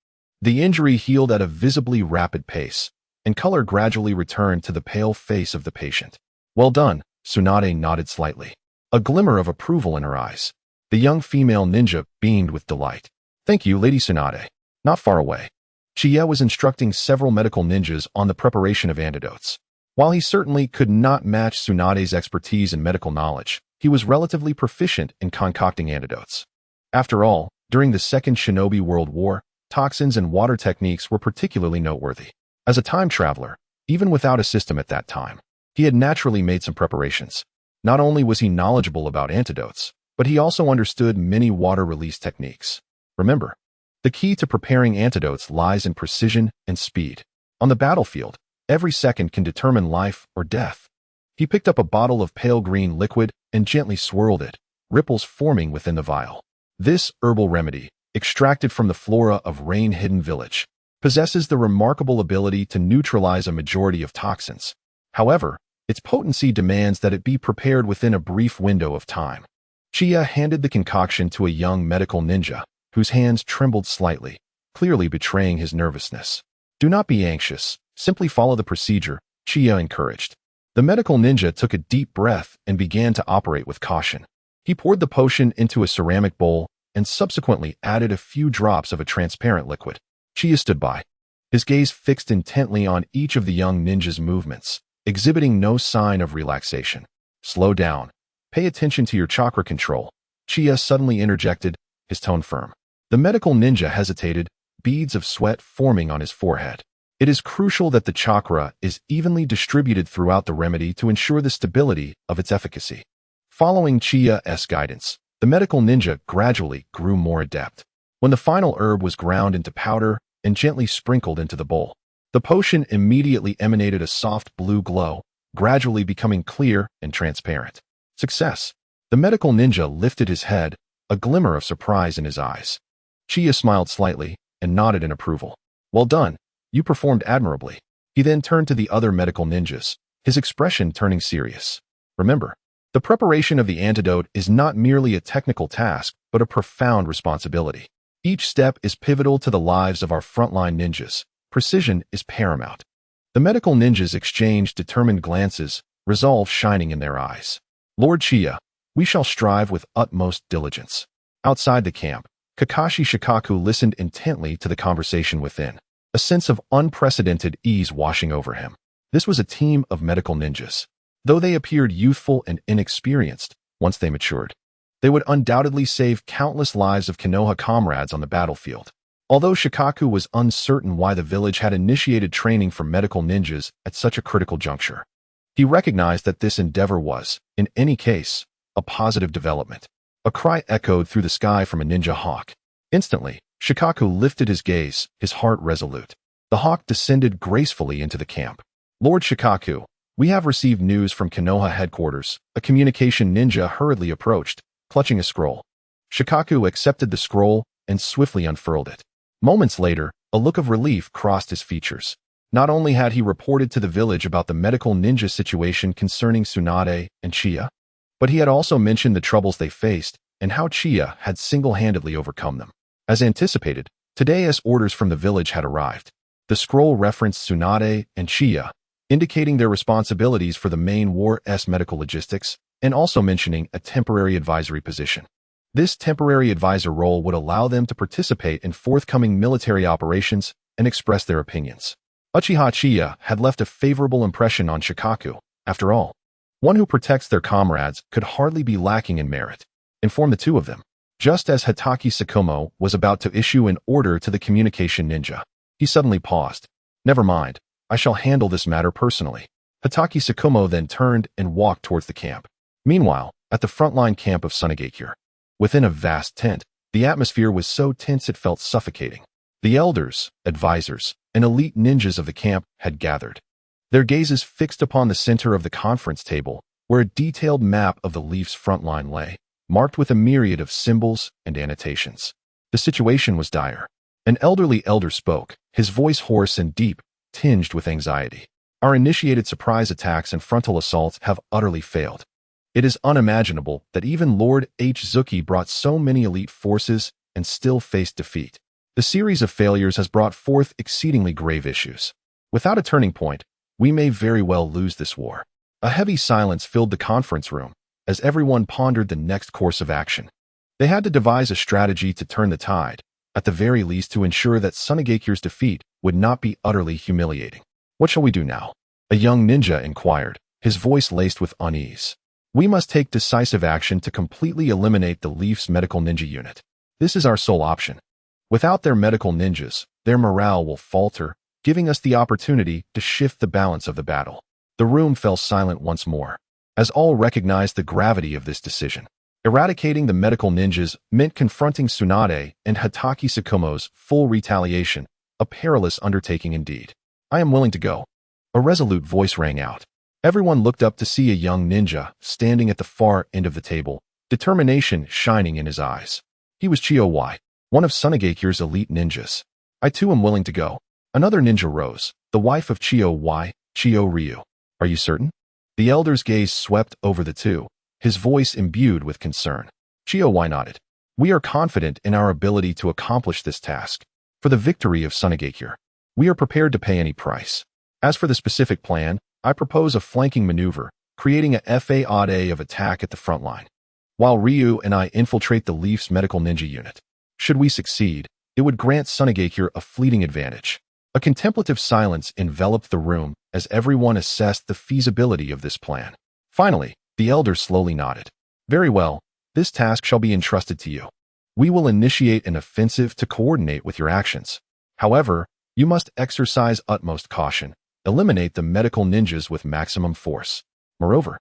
The injury healed at a visibly rapid pace, and color gradually returned to the pale face of the patient. "Well done," Tsunade nodded slightly, a glimmer of approval in her eyes. The young female ninja beamed with delight. "Thank you, Lady Tsunade." Not far away, Chiya was instructing several medical ninjas on the preparation of antidotes. While he certainly could not match Tsunade's expertise in medical knowledge, he was relatively proficient in concocting antidotes. After all, during the Second Shinobi World War, toxins and water techniques were particularly noteworthy. As a time traveler, even without a system at that time, he had naturally made some preparations. Not only was he knowledgeable about antidotes, but he also understood many water release techniques. Remember, the key to preparing antidotes lies in precision and speed. On the battlefield, every second can determine life or death. He picked up a bottle of pale green liquid and gently swirled it, ripples forming within the vial. This herbal remedy, extracted from the flora of Rain Hidden Village, possesses the remarkable ability to neutralize a majority of toxins. However, its potency demands that it be prepared within a brief window of time. Chiya handed the concoction to a young medical ninja, whose hands trembled slightly, clearly betraying his nervousness. Do not be anxious. Simply follow the procedure, Chiya encouraged. The medical ninja took a deep breath and began to operate with caution. He poured the potion into a ceramic bowl and subsequently added a few drops of a transparent liquid. Chiya stood by, his gaze fixed intently on each of the young ninja's movements, exhibiting no sign of relaxation. Slow down. Pay attention to your chakra control, Chiya suddenly interjected, his tone firm. The medical ninja hesitated, beads of sweat forming on his forehead. It is crucial that the chakra is evenly distributed throughout the remedy to ensure the stability of its efficacy. Following Chiya's guidance, the medical ninja gradually grew more adept. When the final herb was ground into powder and gently sprinkled into the bowl, the potion immediately emanated a soft blue glow, gradually becoming clear and transparent. Success! The medical ninja lifted his head, a glimmer of surprise in his eyes. Chiya smiled slightly and nodded in approval. Well done. You performed admirably. He then turned to the other medical ninjas, his expression turning serious. Remember, the preparation of the antidote is not merely a technical task, but a profound responsibility. Each step is pivotal to the lives of our frontline ninjas. Precision is paramount. The medical ninjas exchanged determined glances, resolve shining in their eyes. Lord Chiya, we shall strive with utmost diligence. Outside the camp, Kakashi Shikaku listened intently to the conversation within, a sense of unprecedented ease washing over him. This was a team of medical ninjas. Though they appeared youthful and inexperienced, once they matured, they would undoubtedly save countless lives of Konoha comrades on the battlefield. Although Shikaku was uncertain why the village had initiated training for medical ninjas at such a critical juncture, he recognized that this endeavor was, in any case, a positive development. A cry echoed through the sky from a ninja hawk. Instantly, Shikaku lifted his gaze, his heart resolute. The hawk descended gracefully into the camp. Lord Shikaku, we have received news from Konoha headquarters. A communication ninja hurriedly approached, clutching a scroll. Shikaku accepted the scroll and swiftly unfurled it. Moments later, a look of relief crossed his features. Not only had he reported to the village about the medical ninja situation concerning Tsunade and Chiya, but he had also mentioned the troubles they faced and how Chiya had single-handedly overcome them. As anticipated, today's orders from the village had arrived. The scroll referenced Tsunade and Chiya, indicating their responsibilities for the main war's medical logistics, and also mentioning a temporary advisory position. This temporary advisor role would allow them to participate in forthcoming military operations and express their opinions. Uchiha Qianye had left a favorable impression on Shikaku. After all, one who protects their comrades could hardly be lacking in merit. Inform the two of them. Just as Hatake Tsukumo was about to issue an order to the communication ninja, he suddenly paused. Never mind, I shall handle this matter personally. Hatake Tsukumo then turned and walked towards the camp. Meanwhile, at the frontline camp of Tsunade, within a vast tent, the atmosphere was so tense it felt suffocating. The elders, advisors, and elite ninjas of the camp had gathered, their gazes fixed upon the center of the conference table, where a detailed map of the Leaf's frontline lay, marked with a myriad of symbols and annotations. The situation was dire. An elderly elder spoke, his voice hoarse and deep, tinged with anxiety. Our initiated surprise attacks and frontal assaults have utterly failed. It is unimaginable that even Lord Zuki brought so many elite forces and still faced defeat. The series of failures has brought forth exceedingly grave issues. Without a turning point, we may very well lose this war. A heavy silence filled the conference room as everyone pondered the next course of action. They had to devise a strategy to turn the tide, at the very least to ensure that Tsunade's defeat would not be utterly humiliating. What shall we do now? A young ninja inquired, his voice laced with unease. We must take decisive action to completely eliminate the Leaf's medical ninja unit. This is our sole option. Without their medical ninjas, their morale will falter, giving us the opportunity to shift the balance of the battle. The room fell silent once more, as all recognized the gravity of this decision. Eradicating the medical ninjas meant confronting Tsunade and Hatake Tsukumo's full retaliation, a perilous undertaking indeed. I am willing to go. A resolute voice rang out. Everyone looked up to see a young ninja standing at the far end of the table, determination shining in his eyes. He was Chiya, one of Tsunade's elite ninjas. I too am willing to go. Another ninja rose, the wife of Chiya, Chiyo Ryu. Are you certain? The elder's gaze swept over the two, his voice imbued with concern. Chiya nodded. We are confident in our ability to accomplish this task. For the victory of Tsunade, we are prepared to pay any price. As for the specific plan, I propose a flanking maneuver, creating a FA of attack at the front line, while Ryu and I infiltrate the Leaf's medical ninja unit. Should we succeed, it would grant Tsunade a fleeting advantage. A contemplative silence enveloped the room as everyone assessed the feasibility of this plan. Finally, the elder slowly nodded. Very well, this task shall be entrusted to you. We will initiate an offensive to coordinate with your actions. However, you must exercise utmost caution. Eliminate the medical ninjas with maximum force. Moreover,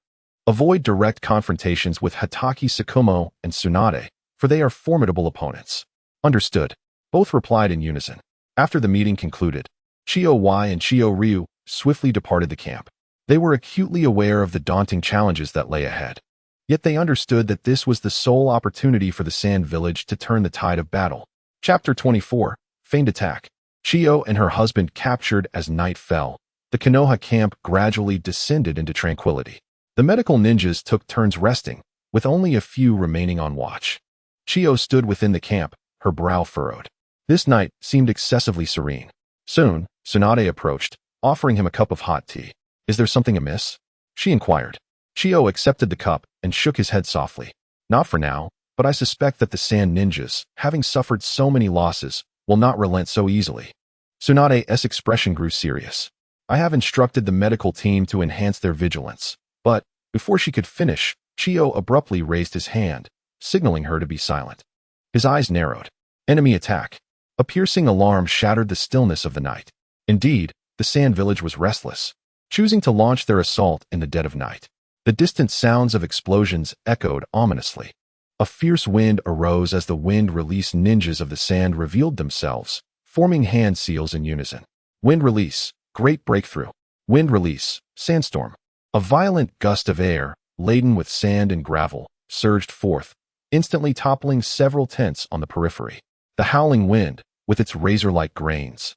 avoid direct confrontations with Hatake Tsukumo and Tsunade, for they are formidable opponents. Understood. Both replied in unison. After the meeting concluded, Chiya and Chiya Ryu swiftly departed the camp. They were acutely aware of the daunting challenges that lay ahead. Yet they understood that this was the sole opportunity for the Sand Village to turn the tide of battle. Chapter 24, Feigned Attack. Chiya and her husband captured as night fell. The Konoha camp gradually descended into tranquility. The medical ninjas took turns resting, with only a few remaining on watch. Chiya stood within the camp, her brow furrowed. This night seemed excessively serene. Soon, Tsunade approached, offering him a cup of hot tea. Is there something amiss? She inquired. Chiya accepted the cup and shook his head softly. Not for now, but I suspect that the Sand Ninjas, having suffered so many losses, will not relent so easily. Tsunade's expression grew serious. I have instructed the medical team to enhance their vigilance. But, before she could finish, Chiya abruptly raised his hand, signaling her to be silent. His eyes narrowed. Enemy attack. A piercing alarm shattered the stillness of the night. Indeed, the Sand Village was restless, choosing to launch their assault in the dead of night. The distant sounds of explosions echoed ominously. A fierce wind arose as the wind-release ninjas of the sand revealed themselves, forming hand seals in unison. Wind release, great breakthrough. Wind release, sandstorm. A violent gust of air, laden with sand and gravel, surged forth, instantly toppling several tents on the periphery. The howling wind, with its razor-like grains,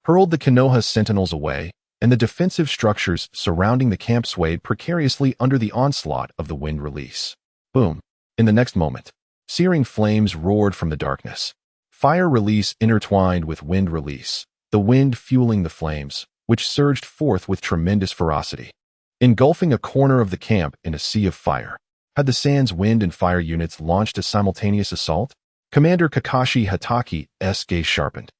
hurled the Konoha sentinels away, and the defensive structures surrounding the camp swayed precariously under the onslaught of the wind release. Boom. In the next moment, searing flames roared from the darkness. Fire release intertwined with wind release, the wind fueling the flames, which surged forth with tremendous ferocity, engulfing a corner of the camp in a sea of fire. Had the Sand's wind and fire units launched a simultaneous assault? Commander Kakashi Hatake's gaze sharpened.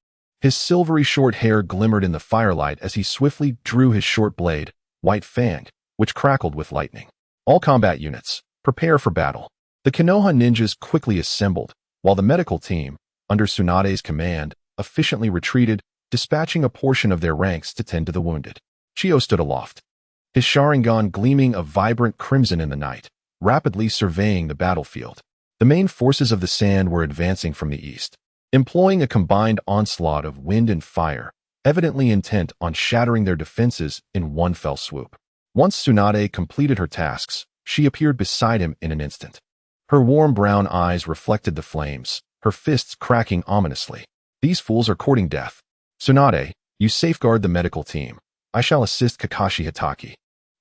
His silvery short hair glimmered in the firelight as he swiftly drew his short blade, White Fang, which crackled with lightning. All combat units, prepare for battle. The Konoha ninjas quickly assembled, while the medical team, under Tsunade's command, efficiently retreated, dispatching a portion of their ranks to tend to the wounded. Chiya stood aloft, his Sharingan gleaming a vibrant crimson in the night, rapidly surveying the battlefield. The main forces of the Sand were advancing from the east, employing a combined onslaught of wind and fire, evidently intent on shattering their defenses in one fell swoop. Once Tsunade completed her tasks, she appeared beside him in an instant. Her warm brown eyes reflected the flames, her fists cracking ominously. These fools are courting death. Tsunade, you safeguard the medical team. I shall assist Kakashi Hatake.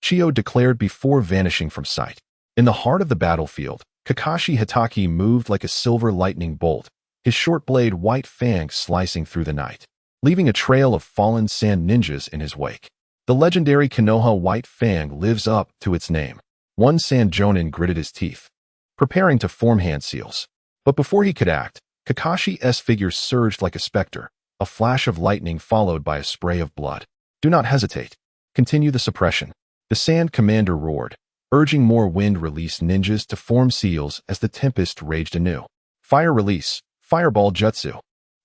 Chiya declared before vanishing from sight. In the heart of the battlefield, Kakashi Hatake moved like a silver lightning bolt, his short blade White Fang slicing through the night, leaving a trail of fallen Sand Ninjas in his wake. The legendary Konoha White Fang lives up to its name. One Sand Jonin gritted his teeth, preparing to form hand seals. But before he could act, Kakashi's figure surged like a specter, a flash of lightning followed by a spray of blood. Do not hesitate. Continue the suppression. The Sand Commander roared, urging more wind-release ninjas to form seals as the tempest raged anew. Fire release, fireball jutsu.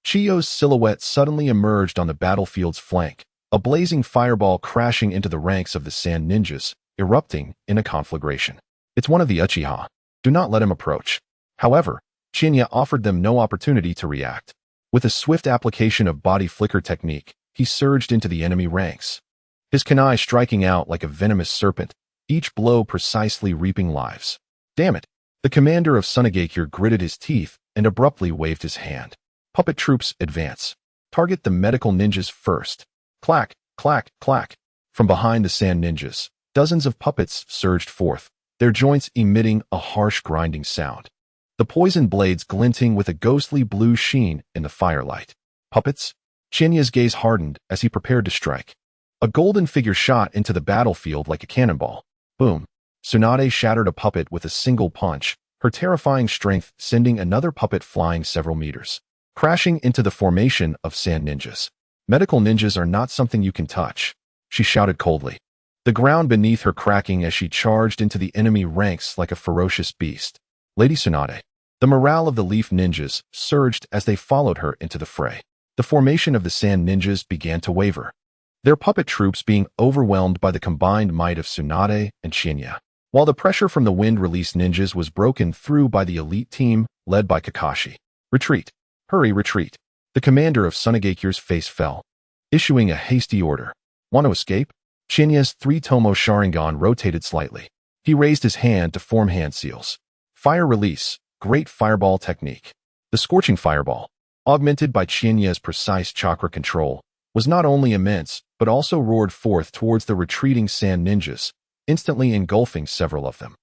Chiya's silhouette suddenly emerged on the battlefield's flank, a blazing fireball crashing into the ranks of the Sand Ninjas, erupting in a conflagration. It's one of the Uchiha. Do not let him approach. However, Qianye offered them no opportunity to react. With a swift application of body flicker technique, he surged into the enemy ranks, his kunai striking out like a venomous serpent, each blow precisely reaping lives. Damn it! The commander of Tsunade gritted his teeth and abruptly waved his hand. Puppet troops, advance. Target the medical ninjas first. Clack, clack, clack. From behind the Sand Ninjas, dozens of puppets surged forth, their joints emitting a harsh grinding sound. the poison blades glinting with a ghostly blue sheen in the firelight. Puppets? Qianye's gaze hardened as he prepared to strike. A golden figure shot into the battlefield like a cannonball. Boom. Tsunade shattered a puppet with a single punch, her terrifying strength sending another puppet flying several meters, crashing into the formation of sand ninjas. Medical ninjas are not something you can touch, she shouted coldly. The ground beneath her cracking as she charged into the enemy ranks like a ferocious beast. Lady Tsunade. The morale of the leaf ninjas surged as they followed her into the fray. The formation of the sand ninjas began to waver, their puppet troops being overwhelmed by the combined might of Tsunade and Qianye, while the pressure from the wind-released ninjas was broken through by the elite team led by Kakashi. Retreat. Hurry, retreat. The commander of Tsunade's face fell, issuing a hasty order. Want to escape? Qianye's three-tomo Sharingan rotated slightly. He raised his hand to form hand seals. Fire release. Great fireball technique. The scorching fireball, augmented by Qianye's precise chakra control, was not only immense, but also roared forth towards the retreating sand ninjas, instantly engulfing several of them,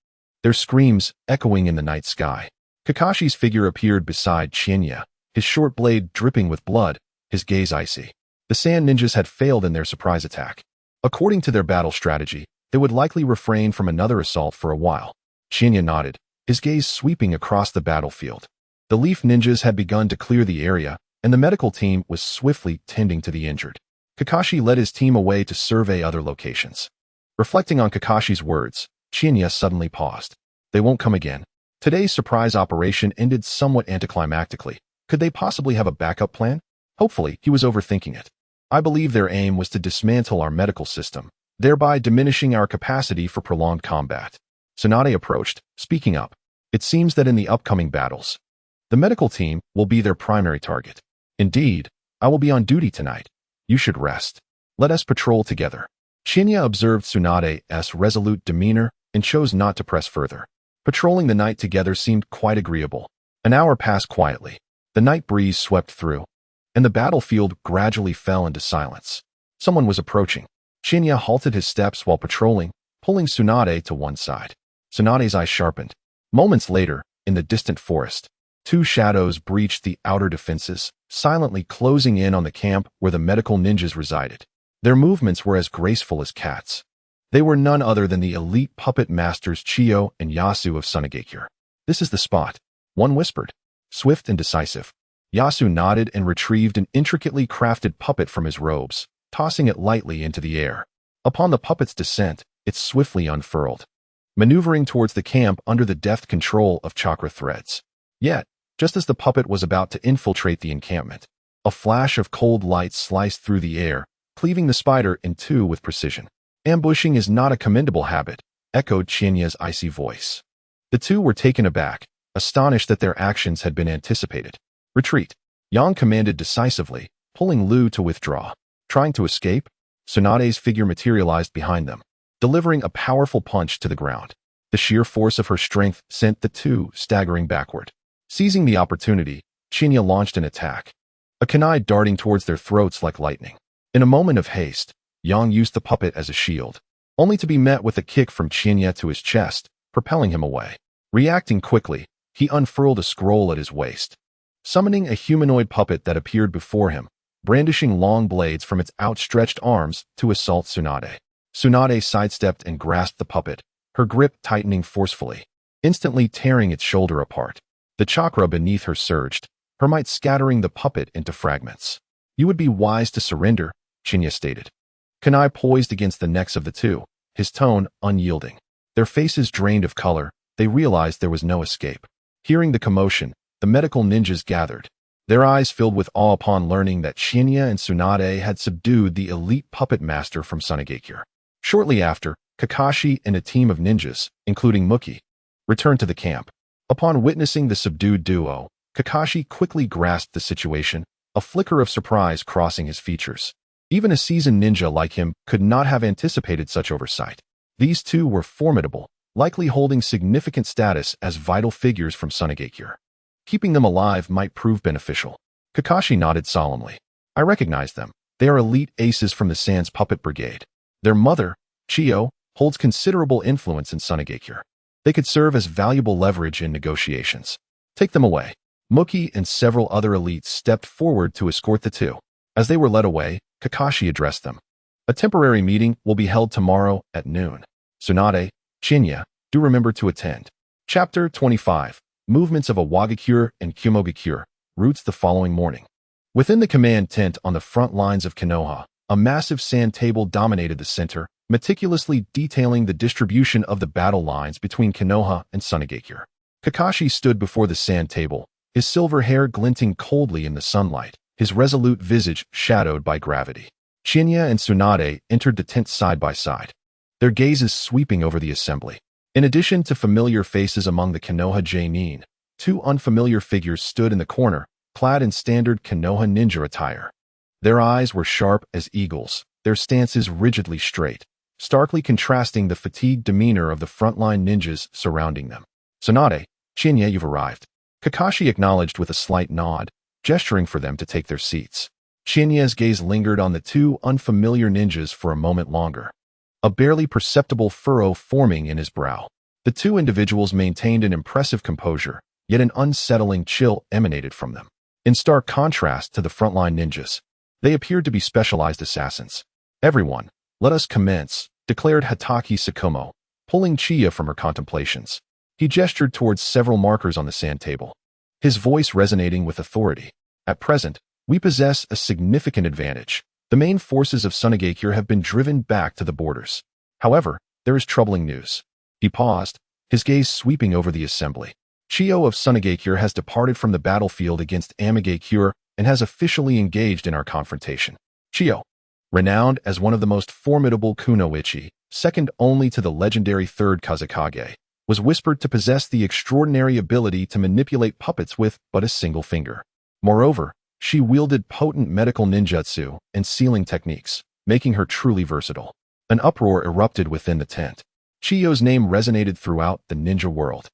their screams echoing in the night sky. Kakashi's figure appeared beside Qianye, his short blade dripping with blood, his gaze icy. The sand ninjas had failed in their surprise attack. According to their battle strategy, they would likely refrain from another assault for a while. Qianye nodded, his gaze sweeping across the battlefield. The leaf ninjas had begun to clear the area, and the medical team was swiftly tending to the injured. Kakashi led his team away to survey other locations. Reflecting on Kakashi's words, Qianye suddenly paused. They won't come again. Today's surprise operation ended somewhat anticlimactically. Could they possibly have a backup plan? Hopefully, he was overthinking it. I believe their aim was to dismantle our medical system, thereby diminishing our capacity for prolonged combat. Tsunade approached, speaking up. It seems that in the upcoming battles, the medical team will be their primary target. Indeed, I will be on duty tonight. You should rest. Let us patrol together. Chiya observed Tsunade's resolute demeanor and chose not to press further. Patrolling the night together seemed quite agreeable. An hour passed quietly. The night breeze swept through, and the battlefield gradually fell into silence. Someone was approaching. Chiya halted his steps while patrolling, pulling Tsunade to one side. Tsunade's eyes sharpened. Moments later, in the distant forest, two shadows breached the outer defenses, silently closing in on the camp where the medical ninjas resided. Their movements were as graceful as cats. They were none other than the elite puppet masters Chiyo and Yasu of Tsunade. This is the spot, one whispered. Swift and decisive, Yasu nodded and retrieved an intricately crafted puppet from his robes, tossing it lightly into the air. Upon the puppet's descent, it swiftly unfurled, maneuvering towards the camp under the deft control of chakra threads. Yet, just as the puppet was about to infiltrate the encampment, a flash of cold light sliced through the air, cleaving the spider in two with precision. Ambushing is not a commendable habit, echoed Qianye's icy voice. The two were taken aback, astonished that their actions had been anticipated. Retreat, Yang commanded decisively, pulling Lu to withdraw. Trying to escape, Tsunade's figure materialized behind them, delivering a powerful punch to the ground. The sheer force of her strength sent the two staggering backward. Seizing the opportunity, Chiya launched an attack, a kunai darting towards their throats like lightning. In a moment of haste, Yang used the puppet as a shield, only to be met with a kick from Chiya to his chest, propelling him away. Reacting quickly, he unfurled a scroll at his waist, summoning a humanoid puppet that appeared before him, brandishing long blades from its outstretched arms to assault Tsunade. Tsunade sidestepped and grasped the puppet, her grip tightening forcefully, instantly tearing its shoulder apart. The chakra beneath her surged, her might scattering the puppet into fragments. You would be wise to surrender, Chiya stated. Kunai poised against the necks of the two, his tone unyielding. Their faces drained of color, they realized there was no escape. Hearing the commotion, the medical ninjas gathered, their eyes filled with awe upon learning that Chiya and Tsunade had subdued the elite puppet master from Tsunade. Shortly after, Kakashi and a team of ninjas, including Muki, returned to the camp. Upon witnessing the subdued duo, Kakashi quickly grasped the situation, a flicker of surprise crossing his features. Even a seasoned ninja like him could not have anticipated such oversight. These two were formidable, likely holding significant status as vital figures from Tsunade. Keeping them alive might prove beneficial. Kakashi nodded solemnly. I recognize them. They are elite aces from the Sans Puppet Brigade. Their mother, Chiyo, holds considerable influence in Tsunade. They could serve as valuable leverage in negotiations. Take them away. Muki and several other elites stepped forward to escort the two. As they were led away, Kakashi addressed them. A temporary meeting will be held tomorrow at noon. Tsunade, Chinya, do remember to attend. Chapter 25. Movements of a Wagakure and Kumogakure. Routes the following morning. Within the command tent on the front lines of Konoha, a massive sand table dominated the center, meticulously detailing the distribution of the battle lines between Konoha and Tsunade. Kakashi stood before the sand table, his silver hair glinting coldly in the sunlight, his resolute visage shadowed by gravity. Chinya and Tsunade entered the tent side by side, their gazes sweeping over the assembly. In addition to familiar faces among the Konoha Genin, two unfamiliar figures stood in the corner, clad in standard Konoha ninja attire. Their eyes were sharp as eagles, their stances rigidly straight, starkly contrasting the fatigued demeanor of the frontline ninjas surrounding them. Tsunade, Chinya, you've arrived. Kakashi acknowledged with a slight nod, gesturing for them to take their seats. Chinya's gaze lingered on the two unfamiliar ninjas for a moment longer, a barely perceptible furrow forming in his brow. The two individuals maintained an impressive composure, yet an unsettling chill emanated from them. In stark contrast to the frontline ninjas, they appeared to be specialized assassins. Everyone, let us commence, declared Hatake Tsukumo, pulling Chiya from her contemplations. He gestured towards several markers on the sand table, his voice resonating with authority. At present, we possess a significant advantage. The main forces of Tsunade have been driven back to the borders. However, there is troubling news. He paused, his gaze sweeping over the assembly. Chiyo of Tsunade has departed from the battlefield against Amigakure and has officially engaged in our confrontation. Chiyo, renowned as one of the most formidable kunoichi, second only to the legendary third Kazekage, was whispered to possess the extraordinary ability to manipulate puppets with but a single finger. Moreover, she wielded potent medical ninjutsu and sealing techniques, making her truly versatile. An uproar erupted within the tent. Chiyo's name resonated throughout the ninja world.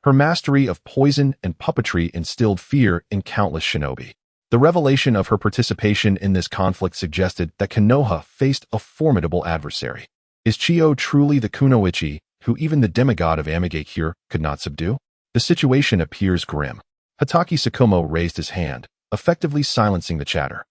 Her mastery of poison and puppetry instilled fear in countless shinobi. The revelation of her participation in this conflict suggested that Konoha faced a formidable adversary. Is Chiyo truly the kunoichi who even the demigod of Amigakure could not subdue? The situation appears grim. Hatake Tsukumo raised his hand, effectively silencing the chatter.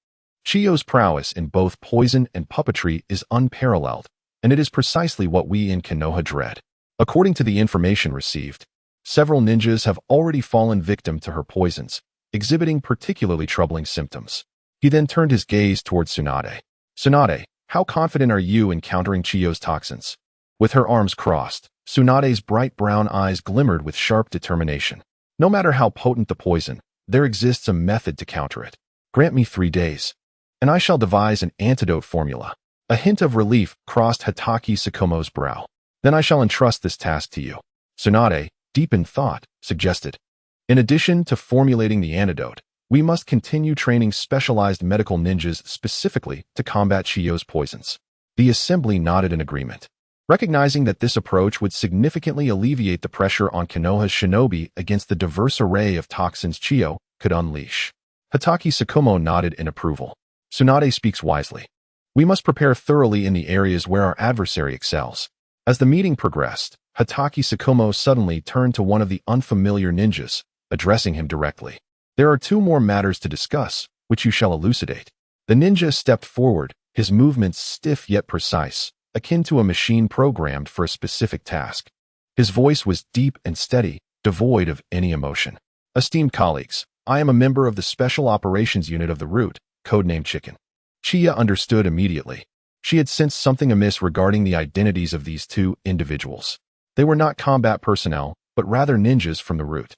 Chiyo's prowess in both poison and puppetry is unparalleled, and it is precisely what we in Konoha dread. According to the information received, several ninjas have already fallen victim to her poisons, exhibiting particularly troubling symptoms. He then turned his gaze towards Tsunade. Tsunade, how confident are you in countering Chiyo's toxins? With her arms crossed, Tsunade's bright brown eyes glimmered with sharp determination. No matter how potent the poison, there exists a method to counter it. Grant me 3 days, and I shall devise an antidote formula. A hint of relief crossed Hatake Tsukumo's brow. Then I shall entrust this task to you. Tsunade, deep in thought, suggested. In addition to formulating the antidote, we must continue training specialized medical ninjas specifically to combat Chiyo's poisons. The assembly nodded in agreement, recognizing that this approach would significantly alleviate the pressure on Konoha's shinobi against the diverse array of toxins Chiyo could unleash. Hatake Tsukumo nodded in approval. Tsunade speaks wisely. We must prepare thoroughly in the areas where our adversary excels. As the meeting progressed, Hatake Tsukumo suddenly turned to one of the unfamiliar ninjas, addressing him directly. There are 2 more matters to discuss, which you shall elucidate. The ninja stepped forward, his movements stiff yet precise, akin to a machine programmed for a specific task. His voice was deep and steady, devoid of any emotion. Esteemed colleagues, I am a member of the Special Operations Unit of the Root, codenamed Chicken. Chiya understood immediately. She had sensed something amiss regarding the identities of these 2 individuals. They were not combat personnel, but rather ninjas from the Root.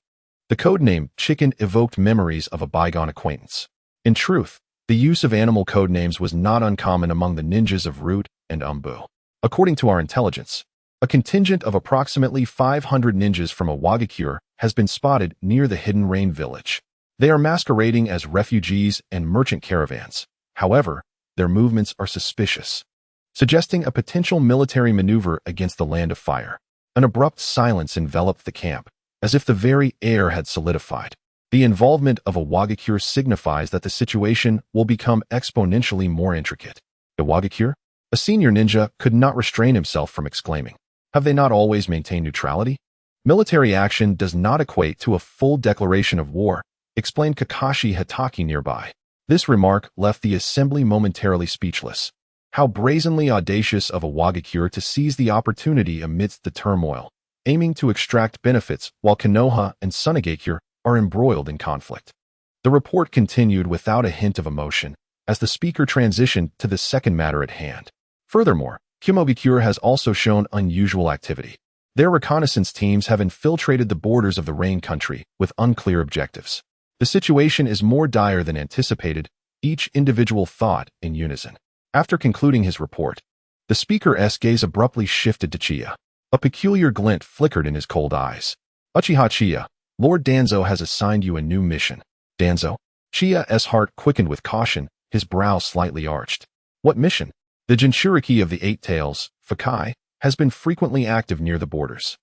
The codename Chicken evoked memories of a bygone acquaintance. In truth, the use of animal codenames was not uncommon among the ninjas of Root and Umbu. According to our intelligence, a contingent of approximately 500 ninjas from a Wagakure has been spotted near the Hidden Rain village. They are masquerading as refugees and merchant caravans. However, their movements are suspicious, suggesting a potential military maneuver against the Land of Fire. An abrupt silence enveloped the camp, as if the very air had solidified. The involvement of a Wagakure signifies that the situation will become exponentially more intricate. The Wagakure? A senior ninja could not restrain himself from exclaiming. Have they not always maintained neutrality? Military action does not equate to a full declaration of war, explained Kakashi Hatake nearby. This remark left the assembly momentarily speechless. How brazenly audacious of a Wagakure to seize the opportunity amidst the turmoil, aiming to extract benefits while Konoha and Tsunade are embroiled in conflict. The report continued without a hint of emotion, as the speaker transitioned to the second matter at hand. Furthermore, Kimogakure has also shown unusual activity. Their reconnaissance teams have infiltrated the borders of the Rain Country with unclear objectives. The situation is more dire than anticipated, each individual thought in unison. After concluding his report, the speaker's gaze abruptly shifted to Chiya. A peculiar glint flickered in his cold eyes. Uchiha Chiya, Lord Danzo has assigned you a new mission. Danzo? Chiya's heart quickened with caution, his brow slightly arched. What mission? The Jinchuriki of the Eight Tails, Fugaku, has been frequently active near the borders.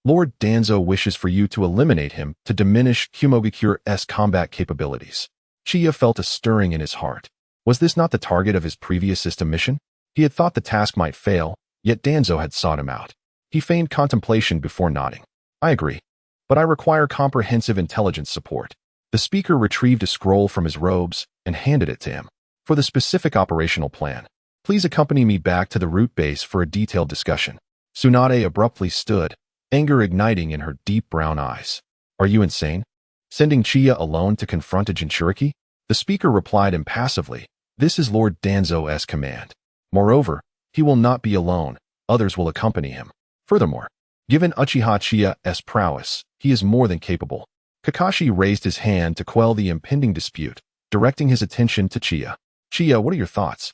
Lord Danzo wishes for you to eliminate him to diminish Kimogakure's combat capabilities. Chiya felt a stirring in his heart. Was this not the target of his previous system mission? He had thought the task might fail, yet Danzo had sought him out. He feigned contemplation before nodding. I agree, but I require comprehensive intelligence support. The speaker retrieved a scroll from his robes and handed it to him. For the specific operational plan, please accompany me back to the root base for a detailed discussion. Tsunade abruptly stood, anger igniting in her deep brown eyes. Are you insane? Sending Chiya alone to confront a Jinchuriki? The speaker replied impassively, this is Lord Danzo's command. Moreover, he will not be alone, others will accompany him. Furthermore, given Uchiha Qianye's prowess, he is more than capable. Kakashi raised his hand to quell the impending dispute, directing his attention to Chiya. Chiya, what are your thoughts?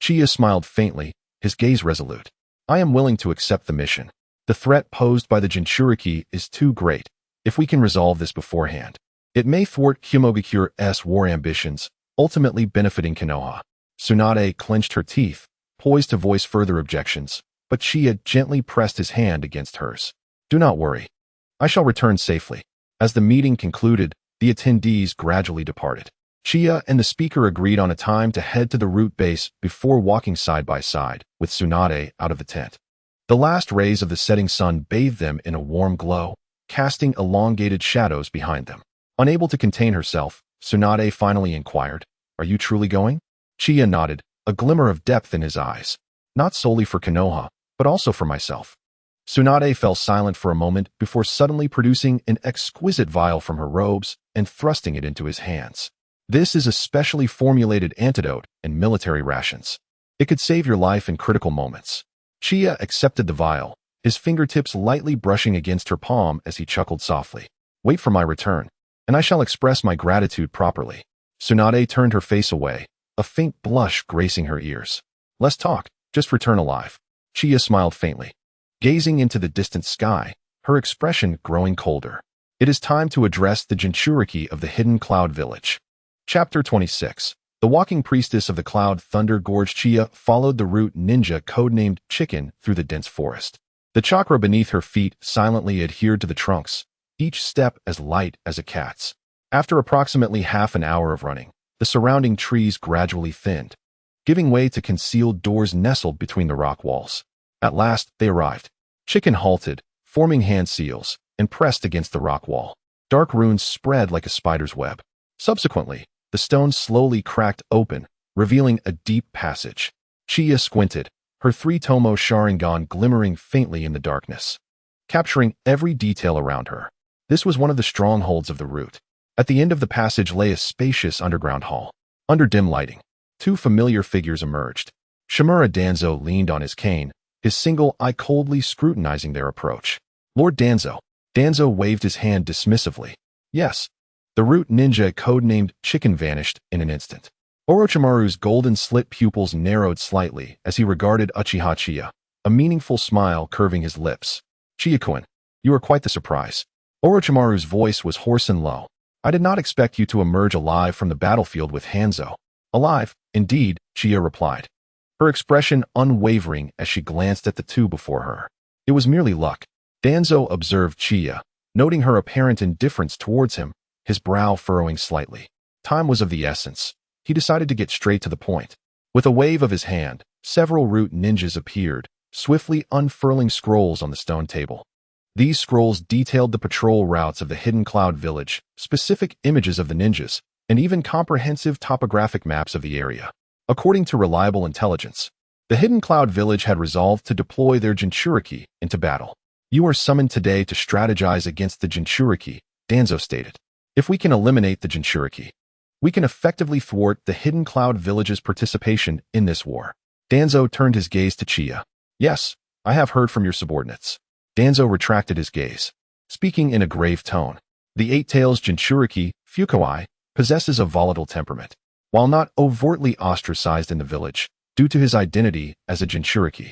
Chiya smiled faintly, his gaze resolute. I am willing to accept the mission. The threat posed by the Jinchuriki is too great. If we can resolve this beforehand, it may thwart Kimogakure's war ambitions, ultimately benefiting Konoha. Tsunade clenched her teeth, poised to voice further objections, but Chiya gently pressed his hand against hers. Do not worry. I shall return safely. As the meeting concluded, the attendees gradually departed. Chiya and the speaker agreed on a time to head to the root base before walking side by side, with Tsunade out of the tent. The last rays of the setting sun bathed them in a warm glow, casting elongated shadows behind them. Unable to contain herself, Tsunade finally inquired, Are you truly going? Chiya nodded, a glimmer of depth in his eyes. Not solely for Konoha, but also for myself. Tsunade fell silent for a moment before suddenly producing an exquisite vial from her robes and thrusting it into his hands. This is a specially formulated antidote and military rations. It could save your life in critical moments. Chiya accepted the vial, his fingertips lightly brushing against her palm as he chuckled softly. Wait for my return, and I shall express my gratitude properly. Tsunade turned her face away, a faint blush gracing her ears. Less talk, just return alive. Chiya smiled faintly. Gazing into the distant sky, her expression growing colder. It is time to address the Jinchuriki of the Hidden Cloud Village. Chapter 26. The walking priestess of the Cloud Thunder Gorge Chiya followed the root ninja codenamed Chicken through the dense forest. The chakra beneath her feet silently adhered to the trunks, each step as light as a cat's. After approximately half an hour of running, the surrounding trees gradually thinned, giving way to concealed doors nestled between the rock walls. At last, they arrived. Chicken halted, forming hand seals, and pressed against the rock wall. Dark runes spread like a spider's web. Subsequently, the stone slowly cracked open, revealing a deep passage. Chiya squinted, her three-tomo Sharingan glimmering faintly in the darkness, capturing every detail around her. This was one of the strongholds of the root. At the end of the passage lay a spacious underground hall. Under dim lighting, two familiar figures emerged. Shimura Danzo leaned on his cane, his single eye coldly scrutinizing their approach. Lord Danzo. Danzo waved his hand dismissively. Yes. The root ninja codenamed Chicken vanished in an instant. Orochimaru's golden slit pupils narrowed slightly as he regarded Uchiha Chiya, a meaningful smile curving his lips. Chiya-kun, you are quite the surprise. Orochimaru's voice was hoarse and low. I did not expect you to emerge alive from the battlefield with Hanzo. Alive, indeed, Chiya replied, her expression unwavering as she glanced at the two before her. It was merely luck. Danzo observed Chiya, noting her apparent indifference towards him, his brow furrowing slightly. Time was of the essence. He decided to get straight to the point. With a wave of his hand, several root ninjas appeared, swiftly unfurling scrolls on the stone table. These scrolls detailed the patrol routes of the Hidden Cloud Village, specific images of the ninjas, and even comprehensive topographic maps of the area. According to reliable intelligence, the Hidden Cloud Village had resolved to deploy their Jinchuriki into battle. You are summoned today to strategize against the Jinchuriki, Danzo stated. If we can eliminate the Jinchuriki, we can effectively thwart the Hidden Cloud Village's participation in this war. Danzo turned his gaze to Chiya. Yes, I have heard from your subordinates. Danzo retracted his gaze, speaking in a grave tone. The Eight-Tails Jinchuriki, Fugaku, possesses a volatile temperament. While not overtly ostracized in the village, due to his identity as a Jinchuriki,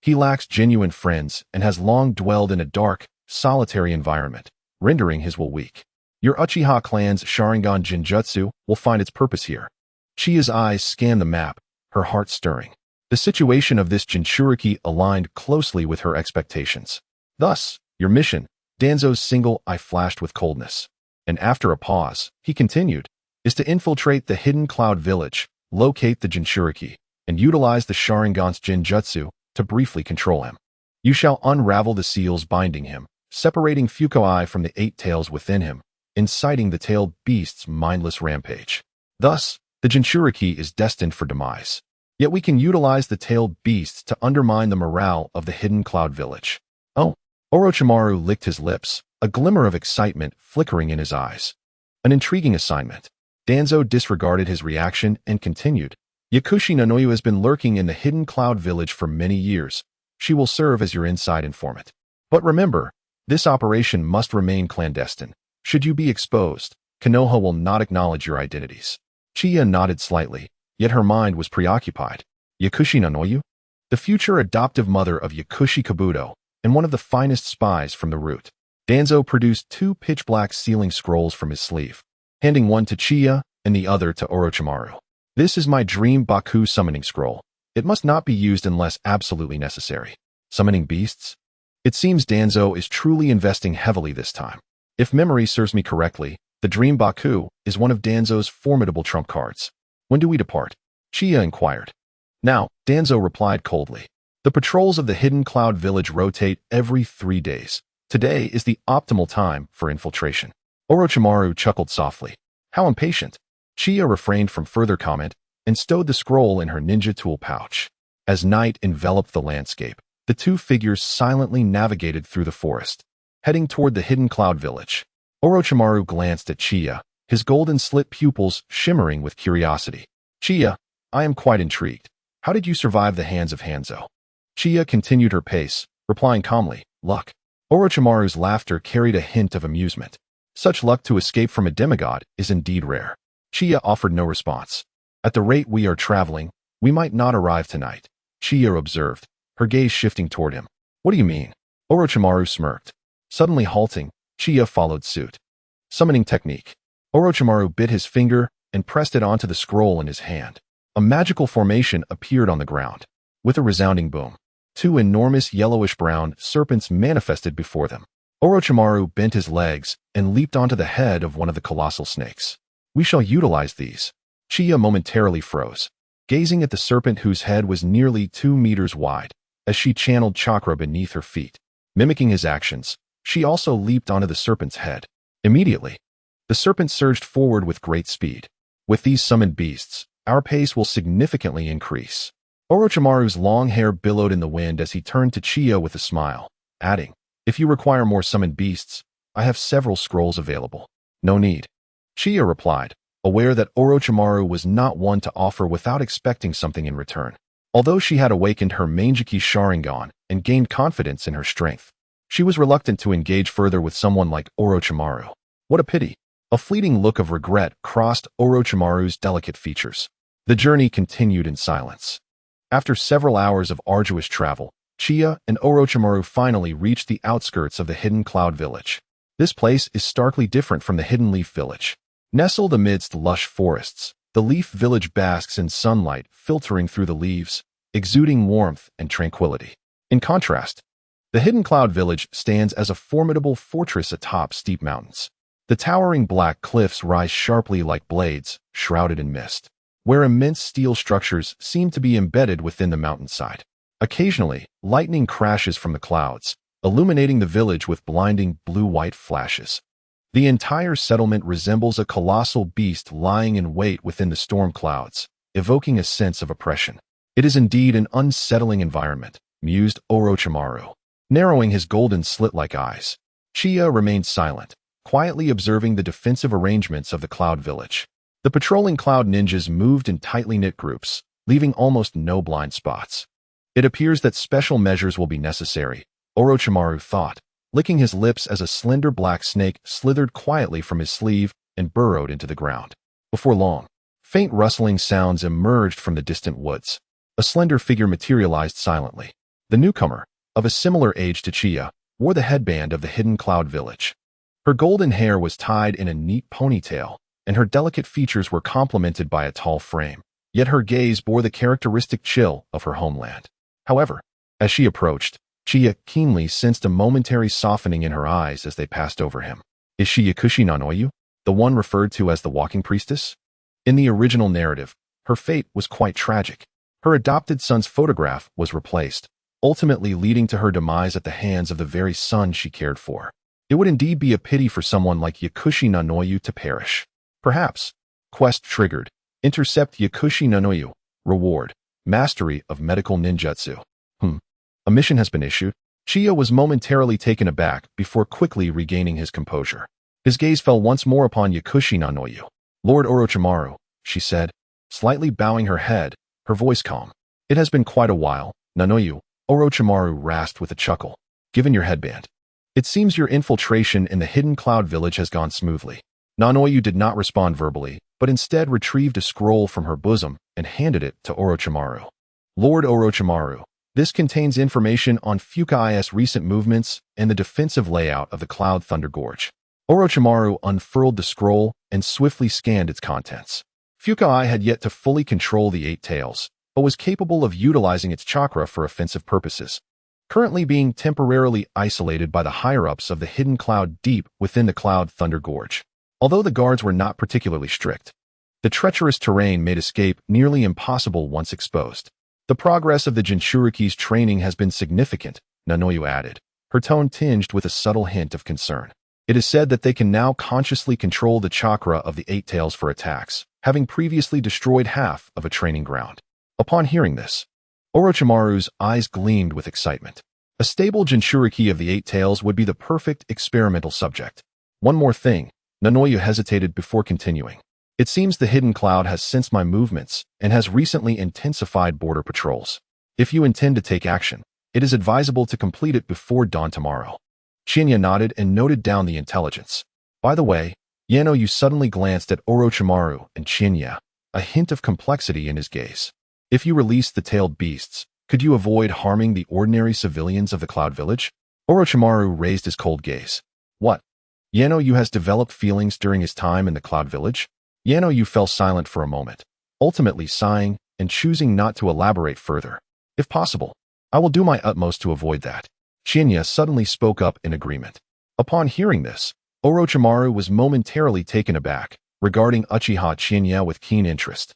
he lacks genuine friends and has long dwelled in a dark, solitary environment, rendering his will weak. Your Uchiha clan's Sharingan Jinjutsu will find its purpose here. Chiya's eyes scanned the map, her heart stirring. The situation of this Jinchuriki aligned closely with her expectations. Thus, your mission, Danzo's single eye flashed with coldness. And after a pause, he continued, is to infiltrate the Hidden Cloud Village, locate the Jinchuriki, and utilize the Sharingan's Jinjutsu to briefly control him. You shall unravel the seals binding him, separating Fugaku from the eight tails within him, inciting the tailed beast's mindless rampage. Thus, the Jinchuriki is destined for demise. Yet we can utilize the tailed beasts to undermine the morale of the Hidden Cloud Village. Oh, Orochimaru licked his lips, a glimmer of excitement flickering in his eyes. An intriguing assignment. Danzo disregarded his reaction and continued. Yakushi Nanoyu has been lurking in the Hidden Cloud Village for many years. She will serve as your inside informant. But remember, this operation must remain clandestine. Should you be exposed, Konoha will not acknowledge your identities. Chiya nodded slightly, yet her mind was preoccupied. Yakushi Nanoyu? The future adoptive mother of Yakushi Kabuto, and one of the finest spies from the root. Danzo produced 2 pitch-black sealing scrolls from his sleeve, handing one to Chiya and the other to Orochimaru. This is my Dream Baku summoning scroll. It must not be used unless absolutely necessary. Summoning beasts? It seems Danzo is truly investing heavily this time. If memory serves me correctly, the Dream Baku is one of Danzo's formidable trump cards. When do we depart? Chiya inquired. Now, Danzo replied coldly. The patrols of the Hidden Cloud Village rotate every 3 days. Today is the optimal time for infiltration. Orochimaru chuckled softly. How impatient. Chiya refrained from further comment and stowed the scroll in her ninja tool pouch. As night enveloped the landscape, the 2 figures silently navigated through the forest, heading toward the Hidden Cloud Village. Orochimaru glanced at Chiya, his golden slit pupils shimmering with curiosity. Chiya, I am quite intrigued. How did you survive the hands of Hanzo? Chiya continued her pace, replying calmly, luck. Orochimaru's laughter carried a hint of amusement. Such luck to escape from a demigod is indeed rare. Chiya offered no response. At the rate we are traveling, we might not arrive tonight, Chiya observed, her gaze shifting toward him. What do you mean? Orochimaru smirked. Suddenly halting, Chiya followed suit. Summoning technique. Orochimaru bit his finger and pressed it onto the scroll in his hand. A magical formation appeared on the ground. With a resounding boom, 2 enormous yellowish-brown serpents manifested before them. Orochimaru bent his legs and leaped onto the head of one of the colossal snakes. We shall utilize these. Chiya momentarily froze, gazing at the serpent whose head was nearly 2 meters wide, as she channeled chakra beneath her feet. Mimicking his actions, she also leaped onto the serpent's head. Immediately, the serpent surged forward with great speed. With these summoned beasts, our pace will significantly increase. Orochimaru's long hair billowed in the wind as he turned to Chiya with a smile, adding, if you require more summoned beasts, I have several scrolls available. No need. Chiya replied, aware that Orochimaru was not one to offer without expecting something in return. Although she had awakened her Manjiki Sharingan and gained confidence in her strength, she was reluctant to engage further with someone like Orochimaru. What a pity. A fleeting look of regret crossed Orochimaru's delicate features. The journey continued in silence. After several hours of arduous travel, Chiya and Orochimaru finally reached the outskirts of the Hidden Cloud Village. This place is starkly different from the Hidden Leaf Village. Nestled amidst lush forests, the Leaf Village basks in sunlight filtering through the leaves, exuding warmth and tranquility. In contrast, the Hidden Cloud Village stands as a formidable fortress atop steep mountains. The towering black cliffs rise sharply like blades, shrouded in mist, where immense steel structures seem to be embedded within the mountainside. Occasionally, lightning crashes from the clouds, illuminating the village with blinding blue-white flashes. The entire settlement resembles a colossal beast lying in wait within the storm clouds, evoking a sense of oppression. It is indeed an unsettling environment, mused Orochimaru, narrowing his golden slit-like eyes. Chiya remained silent, quietly observing the defensive arrangements of the Cloud Village. The patrolling Cloud ninjas moved in tightly knit groups, leaving almost no blind spots. It appears that special measures will be necessary, Orochimaru thought, licking his lips as a slender black snake slithered quietly from his sleeve and burrowed into the ground. Before long, faint rustling sounds emerged from the distant woods. A slender figure materialized silently. The newcomer, of a similar age to Chiya, wore the headband of the hidden Cloud Village. Her golden hair was tied in a neat ponytail, and her delicate features were complemented by a tall frame. Yet her gaze bore the characteristic chill of her homeland. However, as she approached, Chiya keenly sensed a momentary softening in her eyes as they passed over him. Is she Yakushi Nanoyu, the one referred to as the Walking Priestess? In the original narrative, her fate was quite tragic. Her adopted son's photograph was replaced, ultimately leading to her demise at the hands of the very son she cared for. It would indeed be a pity for someone like Yakushi Nanoyu to perish. Perhaps. Quest triggered. Intercept Yakushi Nanoyu. Reward. Mastery of medical ninjutsu. A mission has been issued. Chiya was momentarily taken aback before quickly regaining his composure. His gaze fell once more upon Yakushi Nanoyu. Lord Orochimaru, she said, slightly bowing her head, her voice calm. It has been quite a while, Nanoyu, Orochimaru rasped with a chuckle. Given your headband. It seems your infiltration in the hidden Cloud Village has gone smoothly. Nanoyu did not respond verbally, but instead retrieved a scroll from her bosom and handed it to Orochimaru. Lord Orochimaru, this contains information on Fugaku's recent movements and the defensive layout of the Cloud Thunder Gorge. Orochimaru unfurled the scroll and swiftly scanned its contents. Fugaku had yet to fully control the Eight Tails, but was capable of utilizing its chakra for offensive purposes. Currently being temporarily isolated by the higher-ups of the hidden cloud deep within the Cloud Thunder Gorge. Although the guards were not particularly strict, the treacherous terrain made escape nearly impossible once exposed. The progress of the Jinchuriki's training has been significant, Nanoyu added, her tone tinged with a subtle hint of concern. It is said that they can now consciously control the chakra of the Eight Tails for attacks, having previously destroyed half of a training ground. Upon hearing this, Orochimaru's eyes gleamed with excitement. A stable Jinchuriki of the Eight Tails would be the perfect experimental subject. One more thing, Nanoyu hesitated before continuing. It seems the hidden cloud has sensed my movements and has recently intensified border patrols. If you intend to take action, it is advisable to complete it before dawn tomorrow. Chinya nodded and noted down the intelligence. By the way, Yanoyu suddenly glanced at Orochimaru and Chinya, a hint of complexity in his gaze. If you release the tailed beasts, could you avoid harming the ordinary civilians of the Cloud Village? Orochimaru raised his cold gaze. What? Yanoyu has developed feelings during his time in the Cloud Village? Yanoyu fell silent for a moment, ultimately sighing and choosing not to elaborate further. If possible, I will do my utmost to avoid that. Chinya suddenly spoke up in agreement. Upon hearing this, Orochimaru was momentarily taken aback, regarding Uchiha Qianye with keen interest.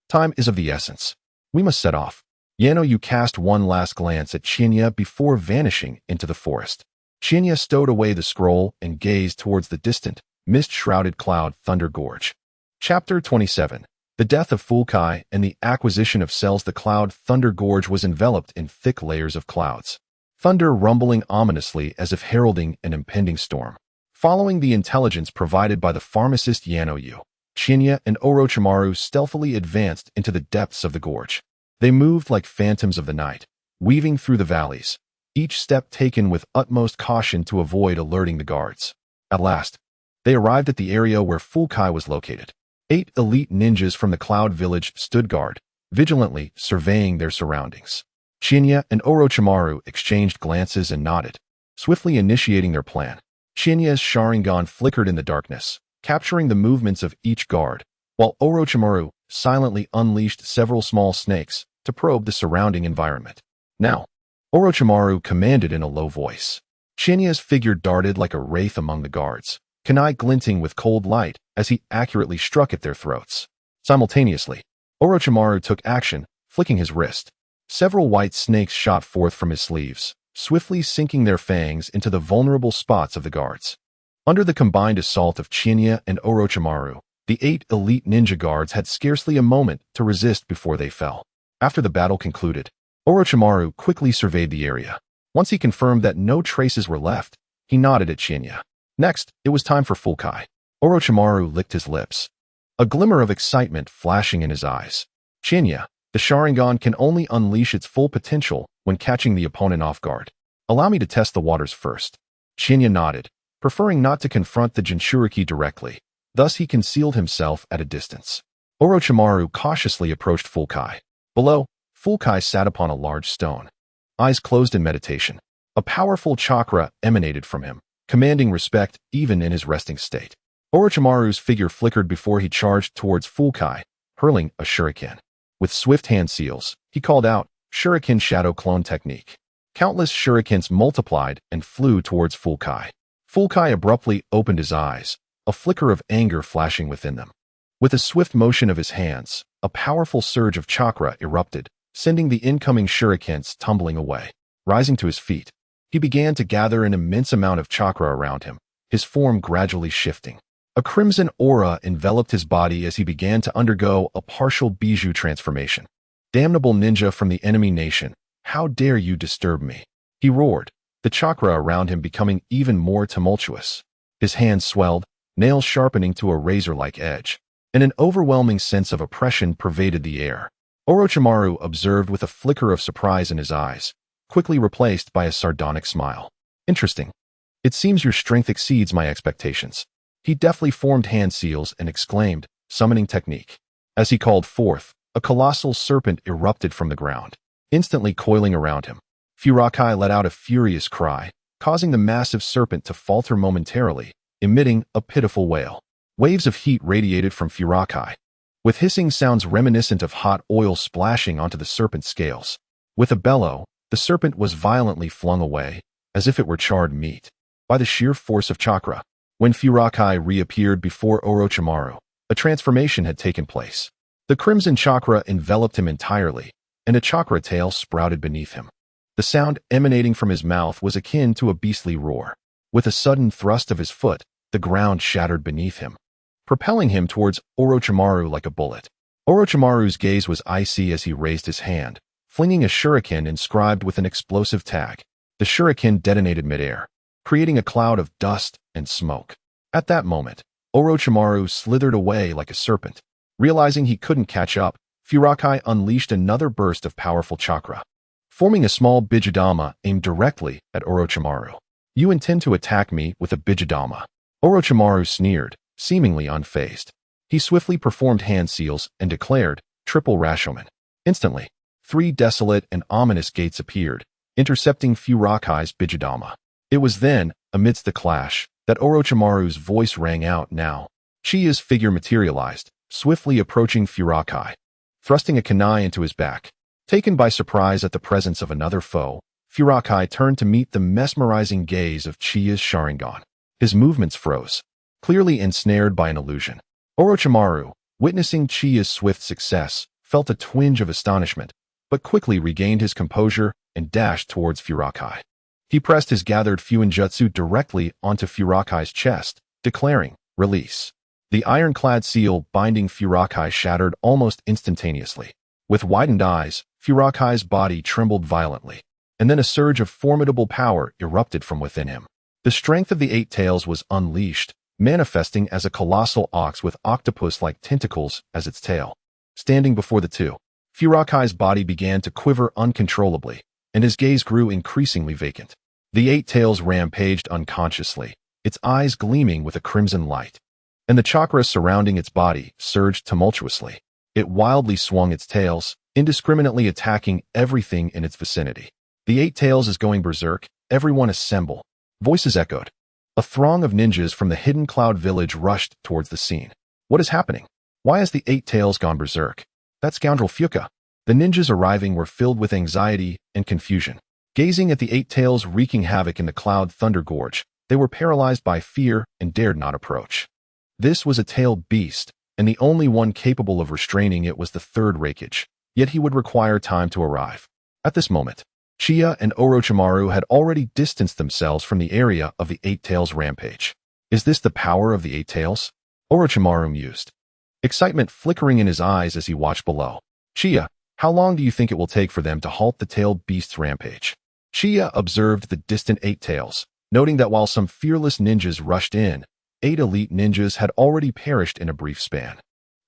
Time is of the essence. We must set off. Yanoyu cast one last glance at Chinya before vanishing into the forest. Chinya stowed away the scroll and gazed towards the distant, mist-shrouded Cloud Thunder Gorge. Chapter 27. The death of Fugaku and the acquisition of cells. The Cloud Thunder Gorge was enveloped in thick layers of clouds, thunder rumbling ominously as if heralding an impending storm. Following the intelligence provided by the pharmacist Yanoyu, Chinya and Orochimaru stealthily advanced into the depths of the gorge. They moved like phantoms of the night, weaving through the valleys, each step taken with utmost caution to avoid alerting the guards. At last, they arrived at the area where Fugaku was located. 8 elite ninjas from the Cloud Village stood guard, vigilantly surveying their surroundings. Chinya and Orochimaru exchanged glances and nodded, swiftly initiating their plan. Chinya's Sharingan flickered in the darkness, capturing the movements of each guard, while Orochimaru silently unleashed several small snakes to probe the surrounding environment. Now, Orochimaru commanded in a low voice. Chinya's figure darted like a wraith among the guards, kunai glinting with cold light as he accurately struck at their throats. Simultaneously, Orochimaru took action, flicking his wrist. Several white snakes shot forth from his sleeves, swiftly sinking their fangs into the vulnerable spots of the guards. Under the combined assault of Qianye and Orochimaru, the 8 elite ninja guards had scarcely a moment to resist before they fell. After the battle concluded, Orochimaru quickly surveyed the area. Once he confirmed that no traces were left, he nodded at Chiya. Next, it was time for Fugaku. Orochimaru licked his lips, a glimmer of excitement flashing in his eyes. Chiya, the Sharingan can only unleash its full potential when catching the opponent off guard. Allow me to test the waters first. Chiya nodded, preferring not to confront the Jinchuriki directly. Thus he concealed himself at a distance. Orochimaru cautiously approached Fugaku. Below, Fugaku sat upon a large stone, eyes closed in meditation. A powerful chakra emanated from him, commanding respect even in his resting state. Orochimaru's figure flickered before he charged towards Fugaku, hurling a shuriken. With swift hand seals, he called out, "Shuriken Shadow Clone Technique." Countless shurikens multiplied and flew towards Fugaku. Fugaku abruptly opened his eyes, a flicker of anger flashing within them. With a swift motion of his hands, a powerful surge of chakra erupted, sending the incoming shurikens tumbling away. Rising to his feet, he began to gather an immense amount of chakra around him, his form gradually shifting. A crimson aura enveloped his body as he began to undergo a partial bijou transformation. "Damnable ninja from the enemy nation, how dare you disturb me?" he roared, the chakra around him becoming even more tumultuous. His hands swelled, nails sharpening to a razor-like edge, and an overwhelming sense of oppression pervaded the air. Orochimaru observed with a flicker of surprise in his eyes, quickly replaced by a sardonic smile. "Interesting. It seems your strength exceeds my expectations." He deftly formed hand seals and exclaimed, "Summoning technique." As he called forth, a colossal serpent erupted from the ground, instantly coiling around him. Fugaku let out a furious cry, causing the massive serpent to falter momentarily, emitting a pitiful wail. Waves of heat radiated from Fugaku, with hissing sounds reminiscent of hot oil splashing onto the serpent's scales. With a bellow, the serpent was violently flung away, as if it were charred meat, by the sheer force of chakra. When Fugaku reappeared before Orochimaru, a transformation had taken place. The crimson chakra enveloped him entirely, and a chakra tail sprouted beneath him. The sound emanating from his mouth was akin to a beastly roar. With a sudden thrust of his foot, the ground shattered beneath him, propelling him towards Orochimaru like a bullet. Orochimaru's gaze was icy as he raised his hand, flinging a shuriken inscribed with an explosive tag. The shuriken detonated midair, creating a cloud of dust and smoke. At that moment, Orochimaru slithered away like a serpent. Realizing he couldn't catch up, Fugaku unleashed another burst of powerful chakra, forming a small Bijudama aimed directly at Orochimaru. "You intend to attack me with a Bijudama?" Orochimaru sneered, seemingly unfazed. He swiftly performed hand seals and declared, "Triple Rashomon." Instantly, 3 desolate and ominous gates appeared, intercepting Fugaku's Bijudama. It was then, amidst the clash, that Orochimaru's voice rang out now. Chiya's figure materialized, swiftly approaching Fugaku, thrusting a kunai into his back. Taken by surprise at the presence of another foe, Fugaku turned to meet the mesmerizing gaze of Chiya's Sharingan. His movements froze, clearly ensnared by an illusion. Orochimaru, witnessing Chiya's swift success, felt a twinge of astonishment, but quickly regained his composure and dashed towards Fugaku. He pressed his gathered Fuinjutsu directly onto Fugaku's chest, declaring, "Release." The ironclad seal binding Fugaku shattered almost instantaneously. With widened eyes, Fugaku's body trembled violently, and then a surge of formidable power erupted from within him. The strength of the 8 tails was unleashed, manifesting as a colossal ox with octopus-like tentacles as its tail. Standing before the two, Fugaku's body began to quiver uncontrollably, and his gaze grew increasingly vacant. The 8 tails rampaged unconsciously, its eyes gleaming with a crimson light, and the chakra surrounding its body surged tumultuously. It wildly swung its tails, indiscriminately attacking everything in its vicinity. "The 8 tails is going berserk, everyone assemble." Voices echoed. A throng of ninjas from the hidden cloud village rushed towards the scene. "What is happening? Why has the 8 tails gone berserk? That scoundrel Fugaku." The ninjas arriving were filled with anxiety and confusion. Gazing at the 8 tails wreaking havoc in the cloud thunder gorge, they were paralyzed by fear and dared not approach. This was a tailed beast, and the only one capable of restraining it was the 3rd Raikage, yet he would require time to arrive. At this moment, Chiya and Orochimaru had already distanced themselves from the area of the Eight Tails rampage. Is this the power of the Eight Tails? Orochimaru mused, excitement flickering in his eyes as he watched below. Chiya, how long do you think it will take for them to halt the tailed beast's rampage? Chiya observed the distant Eight Tails, noting that while some fearless ninjas rushed in, 8 elite ninjas had already perished in a brief span.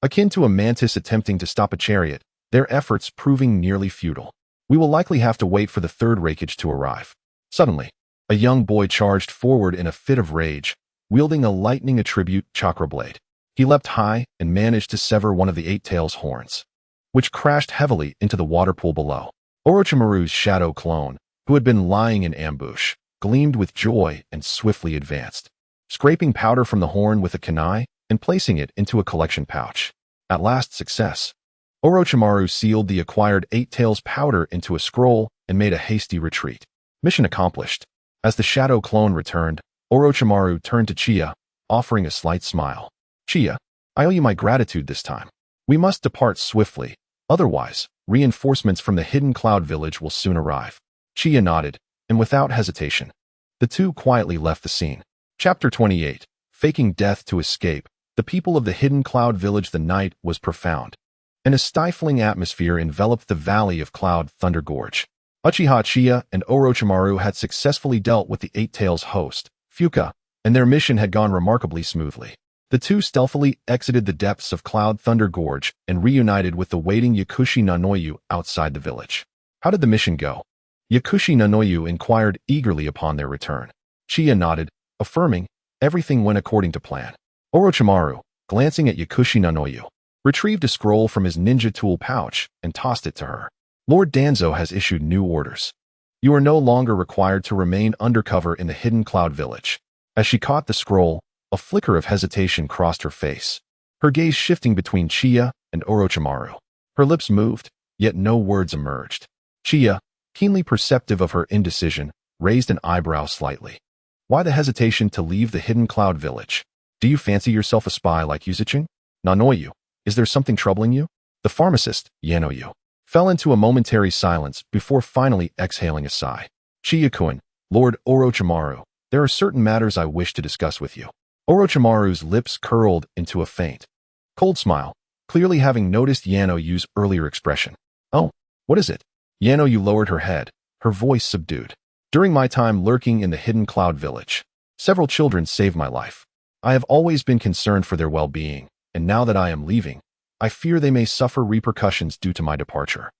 Akin to a mantis attempting to stop a chariot, their efforts proving nearly futile. We will likely have to wait for the third Raikage to arrive. Suddenly, a young boy charged forward in a fit of rage, wielding a lightning attribute chakra blade. He leapt high and managed to sever one of the Eight Tails' horns, which crashed heavily into the water pool below. Orochimaru's shadow clone, who had been lying in ambush, gleamed with joy and swiftly advanced, scraping powder from the horn with a kunai and placing it into a collection pouch. At last, success. Orochimaru sealed the acquired Eight Tails powder into a scroll and made a hasty retreat. Mission accomplished. As the shadow clone returned, Orochimaru turned to Chiya, offering a slight smile. Chiya, I owe you my gratitude this time. We must depart swiftly, otherwise, reinforcements from the hidden cloud village will soon arrive. Chiya nodded, and without hesitation, the two quietly left the scene. Chapter 28. Faking death to escape. The people of the hidden cloud village. The night was profound, and a stifling atmosphere enveloped the valley of Cloud Thunder Gorge. Uchiha Qianye and Orochimaru had successfully dealt with the Eight Tails host, Fugaku, and their mission had gone remarkably smoothly. The two stealthily exited the depths of Cloud Thunder Gorge and reunited with the waiting Yakushi Nanoyu outside the village. How did the mission go? Yakushi Nanoyu inquired eagerly upon their return. Chiya nodded, affirming, everything went according to plan. Orochimaru, glancing at Yakushi Nanoyu, retrieved a scroll from his ninja tool pouch and tossed it to her. Lord Danzo has issued new orders. You are no longer required to remain undercover in the hidden cloud village. As she caught the scroll, a flicker of hesitation crossed her face, her gaze shifting between Chiya and Orochimaru. Her lips moved, yet no words emerged. Chiya, keenly perceptive of her indecision, raised an eyebrow slightly. Why the hesitation to leave the hidden cloud village? Do you fancy yourself a spy like Uchiha? Nanoyu, is there something troubling you? The pharmacist, Yanoyu, fell into a momentary silence before finally exhaling a sigh. Chiya-kun, Lord Orochimaru, there are certain matters I wish to discuss with you. Orochimaru's lips curled into a faint, cold smile, clearly having noticed Yanoyu's earlier expression. Oh, what is it? Yanoyu lowered her head, her voice subdued. During my time lurking in the hidden cloud village, several children saved my life. I have always been concerned for their well-being, and now that I am leaving, I fear they may suffer repercussions due to my departure.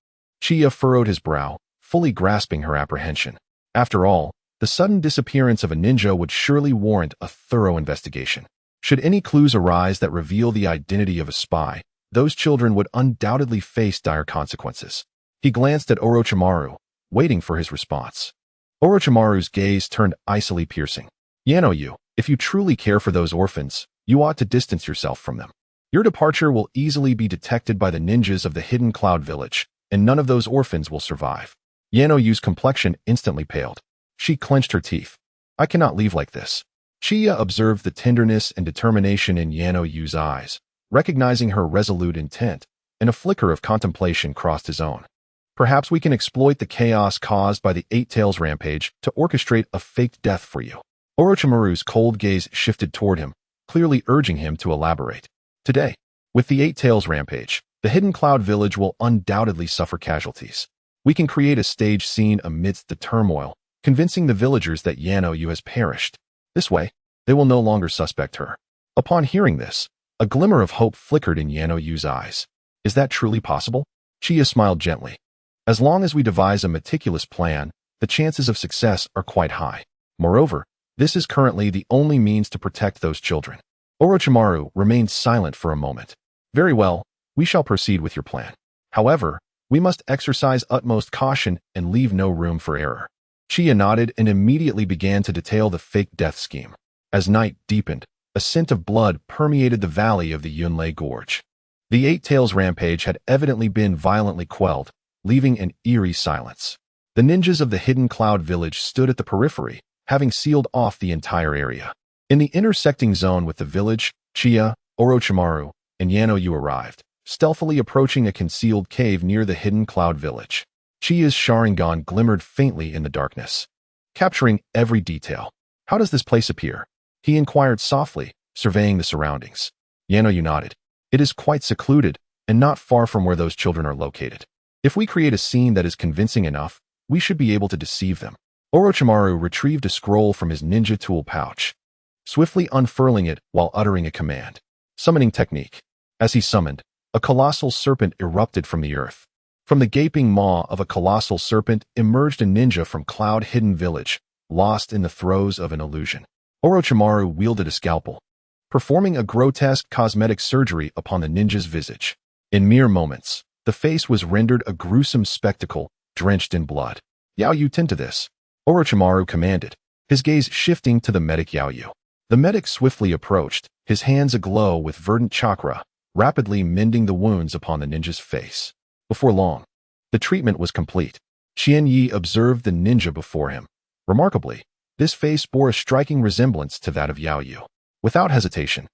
Chiya furrowed his brow, fully grasping her apprehension. After all, the sudden disappearance of a ninja would surely warrant a thorough investigation. Should any clues arise that reveal the identity of a spy, those children would undoubtedly face dire consequences. He glanced at Orochimaru, waiting for his response. Orochimaru's gaze turned icily piercing. Yanoyu, if you truly care for those orphans, you ought to distance yourself from them. Your departure will easily be detected by the ninjas of the hidden cloud village, and none of those orphans will survive. Yanoyu's complexion instantly paled. She clenched her teeth. I cannot leave like this. Chiya observed the tenderness and determination in Yanoyu's eyes, recognizing her resolute intent, and a flicker of contemplation crossed his own. Perhaps we can exploit the chaos caused by the Eight Tails rampage to orchestrate a faked death for you. Orochimaru's cold gaze shifted toward him, clearly urging him to elaborate. Today, with the Eight Tails rampage, the hidden cloud village will undoubtedly suffer casualties. We can create a stage scene amidst the turmoil, convincing the villagers that Yanoyu has perished. This way, they will no longer suspect her. Upon hearing this, a glimmer of hope flickered in Yanoyu's eyes. Is that truly possible? Chiya smiled gently. As long as we devise a meticulous plan, the chances of success are quite high. Moreover, this is currently the only means to protect those children. Orochimaru remained silent for a moment. Very well, we shall proceed with your plan. However, we must exercise utmost caution and leave no room for error. Chiya nodded and immediately began to detail the fake death scheme. As night deepened, a scent of blood permeated the valley of the Yunlei Gorge. The Eight Tails rampage had evidently been violently quelled, leaving an eerie silence. The ninjas of the hidden cloud village stood at the periphery, having sealed off the entire area. In the intersecting zone with the village, Chiya, Orochimaru, and Yanoyu arrived, stealthily approaching a concealed cave near the hidden cloud village. Chiya's Sharingan glimmered faintly in the darkness, capturing every detail. How does this place appear? He inquired softly, surveying the surroundings. Yano nodded. It is quite secluded, and not far from where those children are located. If we create a scene that is convincing enough, we should be able to deceive them. Orochimaru retrieved a scroll from his ninja tool pouch, swiftly unfurling it while uttering a command. Summoning technique. As he summoned, a colossal serpent erupted from the earth. From the gaping maw of a colossal serpent emerged a ninja from cloud-hidden village, lost in the throes of an illusion. Orochimaru wielded a scalpel, performing a grotesque cosmetic surgery upon the ninja's visage. In mere moments, the face was rendered a gruesome spectacle, drenched in blood. Yao Yu, tend to this, Orochimaru commanded, his gaze shifting to the medic Yao Yu. The medic swiftly approached, his hands aglow with verdant chakra, rapidly mending the wounds upon the ninja's face. Before long, the treatment was complete. Qianye observed the ninja before him. Remarkably, this face bore a striking resemblance to that of Yao Yu. Without hesitation,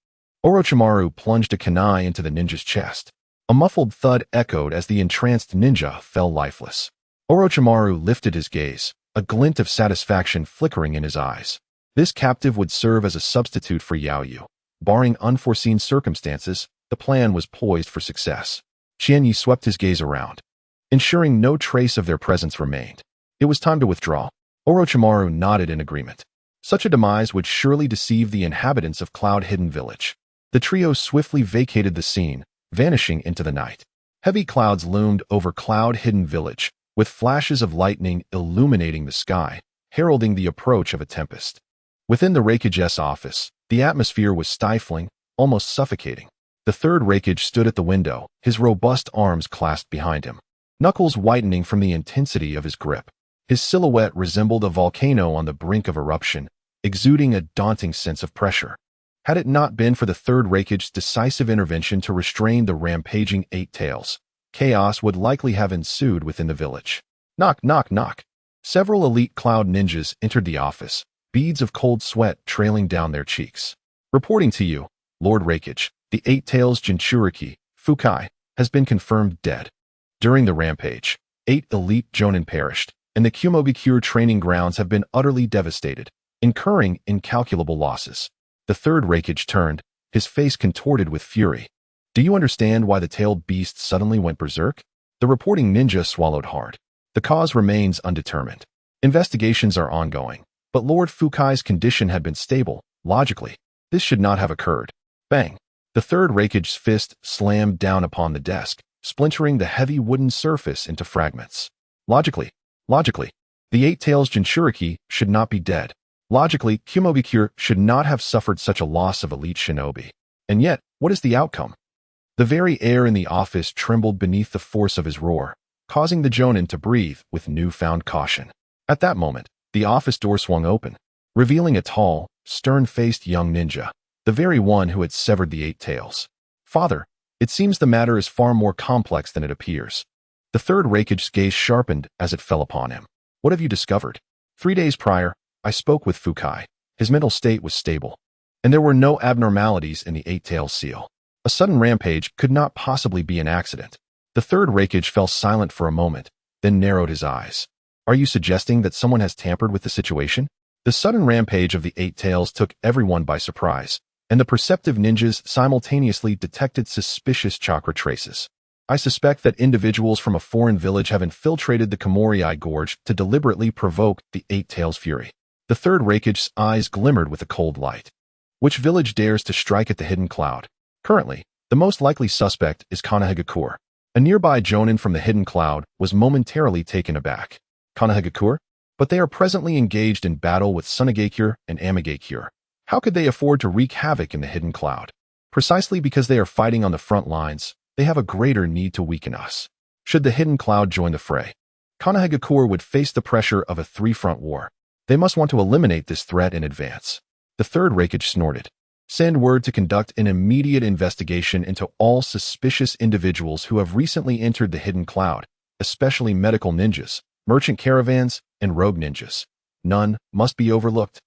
Orochimaru plunged a kunai into the ninja's chest. A muffled thud echoed as the entranced ninja fell lifeless. Orochimaru lifted his gaze, a glint of satisfaction flickering in his eyes. This captive would serve as a substitute for Yao Yu. Barring unforeseen circumstances, the plan was poised for success. Qianye swept his gaze around, ensuring no trace of their presence remained. It was time to withdraw. Orochimaru nodded in agreement. Such a demise would surely deceive the inhabitants of Cloud-Hidden Village. The trio swiftly vacated the scene, vanishing into the night. Heavy clouds loomed over Cloud-Hidden Village, with flashes of lightning illuminating the sky, heralding the approach of a tempest. Within the Hokage's office, the atmosphere was stifling, almost suffocating. The third Hokage stood at the window, his robust arms clasped behind him, knuckles whitening from the intensity of his grip. His silhouette resembled a volcano on the brink of eruption, exuding a daunting sense of pressure. Had it not been for the third Hokage's decisive intervention to restrain the rampaging Eight Tails, chaos would likely have ensued within the village. Knock, knock, knock. Several elite cloud ninjas entered the office, beads of cold sweat trailing down their cheeks. Reporting to you, Lord Hokage, the Eight Tails Jinchuriki, Fukai, has been confirmed dead. During the rampage, 8 elite jonin perished, and the Kumogaku training grounds have been utterly devastated, incurring incalculable losses. The third Hokage turned, his face contorted with fury. Do you understand why the tailed beast suddenly went berserk? The reporting ninja swallowed hard. The cause remains undetermined. Investigations are ongoing, but Lord Fukai's condition had been stable. Logically, this should not have occurred. Bang! The third Hokage's fist slammed down upon the desk, splintering the heavy wooden surface into fragments. Logically, the Eight Tails Jinchuriki should not be dead. Logically, Kumogaku should not have suffered such a loss of elite shinobi. And yet, what is the outcome? The very air in the office trembled beneath the force of his roar, causing the jonin to breathe with newfound caution. At that moment, the office door swung open, revealing a tall, stern-faced young ninja, the very one who had severed the Eight Tails. Father, it seems the matter is far more complex than it appears. The third Hokage's gaze sharpened as it fell upon him. What have you discovered? 3 days prior, I spoke with Fukai. His mental state was stable, and there were no abnormalities in the Eight Tails seal. A sudden rampage could not possibly be an accident. The third Hokage fell silent for a moment, then narrowed his eyes. Are you suggesting that someone has tampered with the situation? The sudden rampage of the Eight Tails took everyone by surprise, and the perceptive ninjas simultaneously detected suspicious chakra traces. I suspect that individuals from a foreign village have infiltrated the Komorii Gorge to deliberately provoke the Eight Tails' fury. The third Hokage's eyes glimmered with a cold light. Which village dares to strike at the hidden cloud? Currently, the most likely suspect is Konoha. A nearby jonin from the hidden cloud was momentarily taken aback. Konoha? But they are presently engaged in battle with Tsunade and Amigakure. How could they afford to wreak havoc in the hidden cloud? Precisely because they are fighting on the front lines, they have a greater need to weaken us. Should the hidden cloud join the fray, Konoha would face the pressure of a 3-front war. They must want to eliminate this threat in advance. The third Hokage snorted. Send word to conduct an immediate investigation into all suspicious individuals who have recently entered the hidden cloud, especially medical ninjas, merchant caravans, and rogue ninjas. None must be overlooked.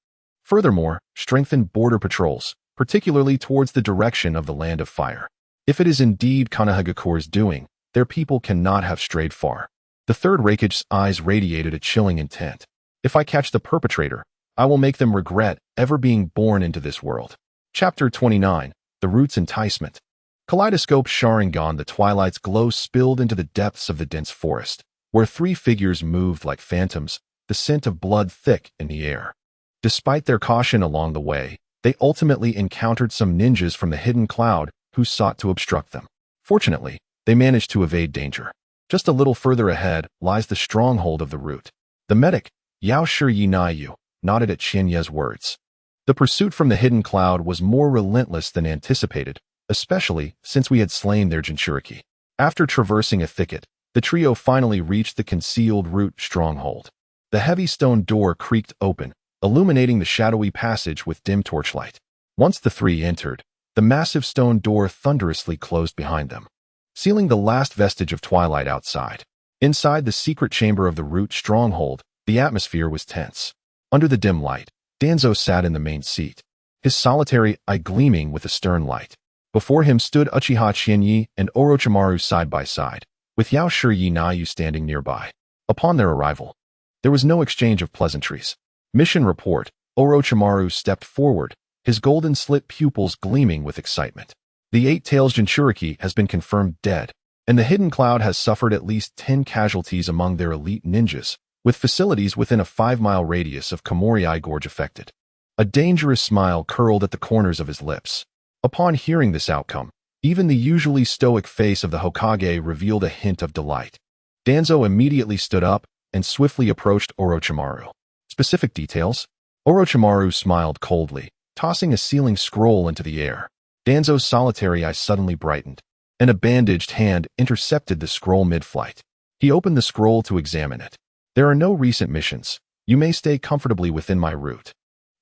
Furthermore, strengthen border patrols, particularly towards the direction of the Land of Fire. If it is indeed Konoha's doing, their people cannot have strayed far. The third Raikage's eyes radiated a chilling intent. If I catch the perpetrator, I will make them regret ever being born into this world. Chapter 29. The Root's Enticement. Kaleidoscope Sharingan. The twilight's glow spilled into the depths of the dense forest, where three figures moved like phantoms, the scent of blood thick in the air. Despite their caution along the way, they ultimately encountered some ninjas from the hidden cloud who sought to obstruct them. Fortunately, they managed to evade danger. Just a little further ahead lies the stronghold of the Root. The medic, Yao Shirinayu, nodded at Qianye's words. The pursuit from the hidden cloud was more relentless than anticipated, especially since we had slain their Jinchuriki. After traversing a thicket, the trio finally reached the concealed Root stronghold. The heavy stone door creaked open, illuminating the shadowy passage with dim torchlight. Once the three entered, the massive stone door thunderously closed behind them, sealing the last vestige of twilight outside. Inside the secret chamber of the Root stronghold, the atmosphere was tense. Under the dim light, Danzo sat in the main seat, his solitary eye gleaming with a stern light. Before him stood Uchiha Qianye and Orochimaru side by side, with Yao Shirinayu standing nearby. Upon their arrival, there was no exchange of pleasantries. Mission report. Orochimaru stepped forward, his golden slit pupils gleaming with excitement. The Eight Tails Jinchuriki has been confirmed dead, and the Hidden Cloud has suffered at least 10 casualties among their elite ninjas, with facilities within a 5-mile radius of Komorii Gorge affected. A dangerous smile curled at the corners of his lips. Upon hearing this outcome, even the usually stoic face of the Hokage revealed a hint of delight. Danzo immediately stood up and swiftly approached Orochimaru. Specific details? Orochimaru smiled coldly, tossing a sealing scroll into the air. Danzo's solitary eye suddenly brightened, and a bandaged hand intercepted the scroll mid-flight. He opened the scroll to examine it. There are no recent missions. You may stay comfortably within my route.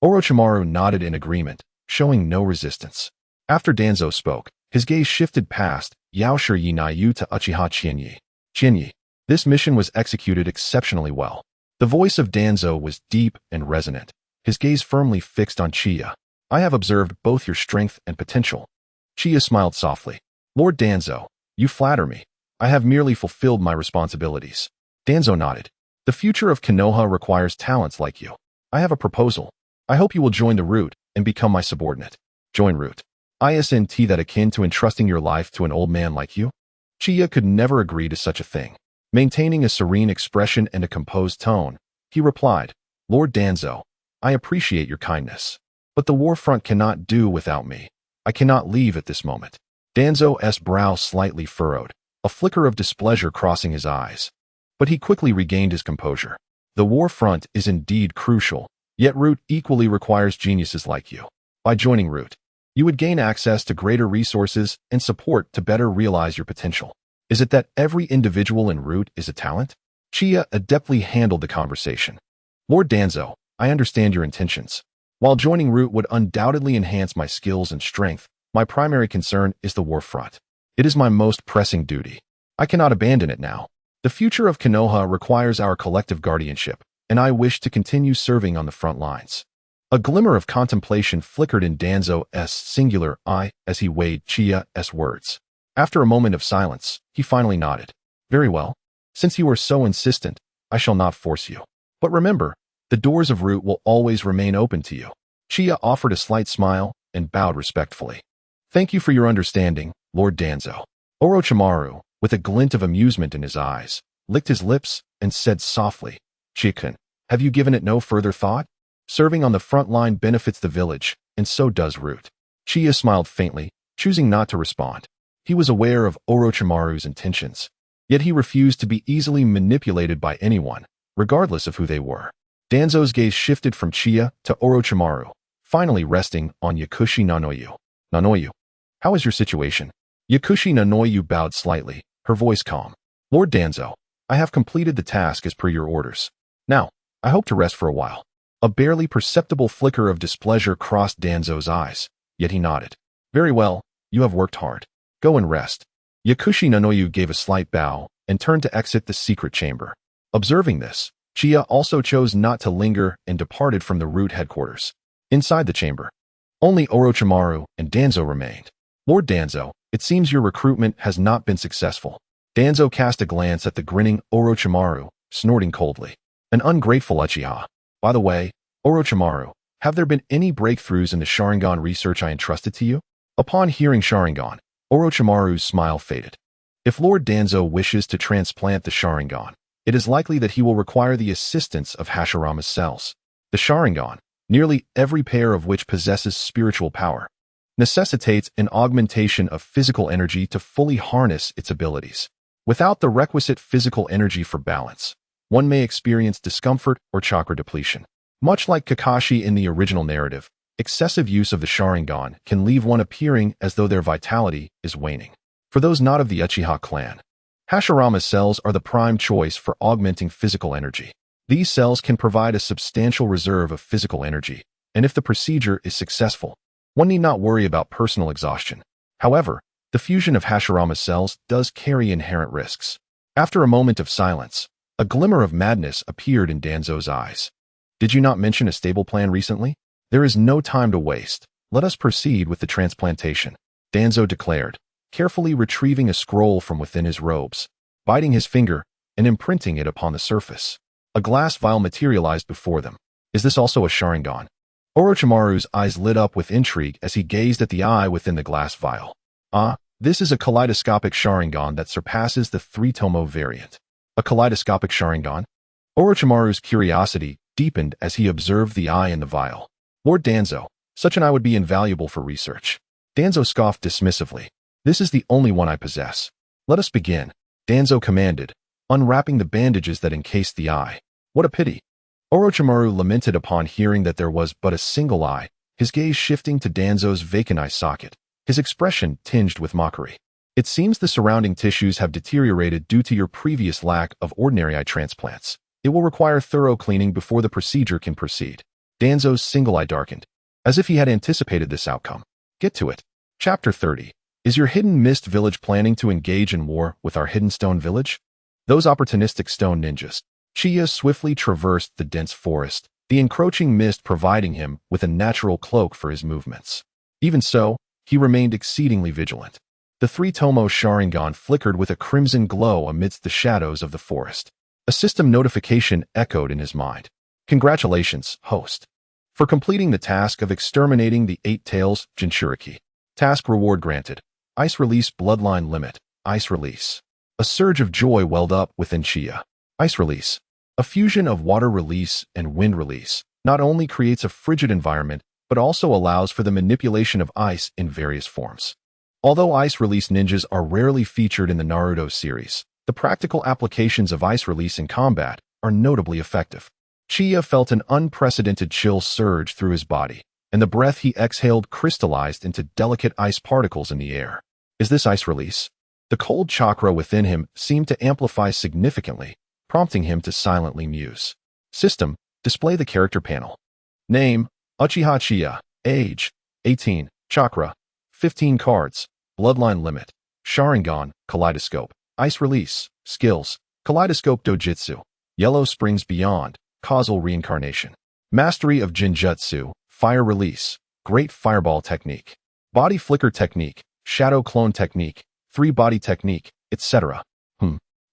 Orochimaru nodded in agreement, showing no resistance. After Danzo spoke, his gaze shifted past Yao Shirinayu to Uchiha Qianye. Qianye, this mission was executed exceptionally well. The voice of Danzo was deep and resonant, his gaze firmly fixed on Chiya. I have observed both your strength and potential. Chiya smiled softly. Lord Danzo, you flatter me. I have merely fulfilled my responsibilities. Danzo nodded. The future of Konoha requires talents like you. I have a proposal. I hope you will join the Root and become my subordinate. Join Root. Isn't that akin to entrusting your life to an old man like you? Chiya could never agree to such a thing. Maintaining a serene expression and a composed tone, he replied, Lord Danzo, I appreciate your kindness. But the war front cannot do without me. I cannot leave at this moment. Danzo's brow slightly furrowed, a flicker of displeasure crossing his eyes. But he quickly regained his composure. The war front is indeed crucial, yet Root equally requires geniuses like you. By joining Root, you would gain access to greater resources and support to better realize your potential. Is it that every individual in Root is a talent? Chiya adeptly handled the conversation. Lord Danzo, I understand your intentions. While joining Root would undoubtedly enhance my skills and strength, my primary concern is the war front. It is my most pressing duty. I cannot abandon it now. The future of Konoha requires our collective guardianship, and I wish to continue serving on the front lines. A glimmer of contemplation flickered in Danzo's singular eye as he weighed Chiya's words. After a moment of silence, he finally nodded. Very well. Since you are so insistent, I shall not force you. But remember, the doors of Root will always remain open to you. Chiya offered a slight smile and bowed respectfully. Thank you for your understanding, Lord Danzo. Orochimaru, with a glint of amusement in his eyes, licked his lips and said softly, Chiya-kun, have you given it no further thought? Serving on the front line benefits the village, and so does Root. Chiya smiled faintly, choosing not to respond. He was aware of Orochimaru's intentions, yet he refused to be easily manipulated by anyone, regardless of who they were. Danzo's gaze shifted from Chiya to Orochimaru, finally resting on Yakushi Nanoyu. Nanoyu, how is your situation? Yakushi Nanoyu bowed slightly, her voice calm. Lord Danzo, I have completed the task as per your orders. Now, I hope to rest for a while. A barely perceptible flicker of displeasure crossed Danzo's eyes, yet he nodded. Very well, you have worked hard. Go and rest. Yakushi Nanoyu gave a slight bow and turned to exit the secret chamber. Observing this, Chiya also chose not to linger and departed from the Root headquarters. Inside the chamber, only Orochimaru and Danzo remained. Lord Danzo, it seems your recruitment has not been successful. Danzo cast a glance at the grinning Orochimaru, snorting coldly. An ungrateful Uchiha. By the way, Orochimaru, have there been any breakthroughs in the Sharingan research I entrusted to you? Upon hearing Sharingan, Orochimaru's smile faded. If Lord Danzo wishes to transplant the Sharingan, it is likely that he will require the assistance of Hashirama's cells. The Sharingan, nearly every pair of which possesses spiritual power, necessitates an augmentation of physical energy to fully harness its abilities. Without the requisite physical energy for balance, one may experience discomfort or chakra depletion. Much like Kakashi in the original narrative, excessive use of the Sharingan can leave one appearing as though their vitality is waning. For those not of the Uchiha clan, Hashirama's cells are the prime choice for augmenting physical energy. These cells can provide a substantial reserve of physical energy, and if the procedure is successful, one need not worry about personal exhaustion. However, the fusion of Hashirama's cells does carry inherent risks. After a moment of silence, a glimmer of madness appeared in Danzo's eyes. Did you not mention a stable plan recently? There is no time to waste. Let us proceed with the transplantation, Danzo declared, carefully retrieving a scroll from within his robes, biting his finger and imprinting it upon the surface. A glass vial materialized before them. Is this also a Sharingan? Orochimaru's eyes lit up with intrigue as he gazed at the eye within the glass vial. This is a kaleidoscopic Sharingan that surpasses the 3-tomo variant. A kaleidoscopic Sharingan? Orochimaru's curiosity deepened as he observed the eye in the vial. Lord Danzo, such an eye would be invaluable for research. Danzo scoffed dismissively. This is the only one I possess. Let us begin, Danzo commanded, unwrapping the bandages that encased the eye. What a pity. Orochimaru lamented upon hearing that there was but a single eye, his gaze shifting to Danzo's vacant eye socket, his expression tinged with mockery. It seems the surrounding tissues have deteriorated due to your previous lack of ordinary eye transplants. It will require thorough cleaning before the procedure can proceed. Danzo's single eye darkened, as if he had anticipated this outcome. Get to it. Chapter 30. Is your Hidden Mist village planning to engage in war with our Hidden Stone village? Those opportunistic stone ninjas. Chiya swiftly traversed the dense forest, the encroaching mist providing him with a natural cloak for his movements. Even so, he remained exceedingly vigilant. The 3-tomo Sharingan flickered with a crimson glow amidst the shadows of the forest. A system notification echoed in his mind. Congratulations, host, for completing the task of exterminating the 8 tails Jinchuriki. Task reward granted. Ice release bloodline limit. Ice release. A surge of joy welled up within Chiya. Ice release. A fusion of water release and wind release not only creates a frigid environment, but also allows for the manipulation of ice in various forms. Although ice release ninjas are rarely featured in the Naruto series, the practical applications of ice release in combat are notably effective. Chiya felt an unprecedented chill surge through his body, and the breath he exhaled crystallized into delicate ice particles in the air. Is this ice release? The cold chakra within him seemed to amplify significantly, prompting him to silently muse. System, display the character panel. Name, Uchiha Chiya. Age, 18. Chakra, 15 cards. Bloodline limit. Sharingan, Kaleidoscope. Ice release. Skills, Kaleidoscope Dojutsu. Yellow Springs Beyond, Causal Reincarnation. Mastery of Jinjutsu, Fire Release. Great Fireball Technique. Body Flicker Technique, Shadow Clone Technique, 3-Body Technique, etc.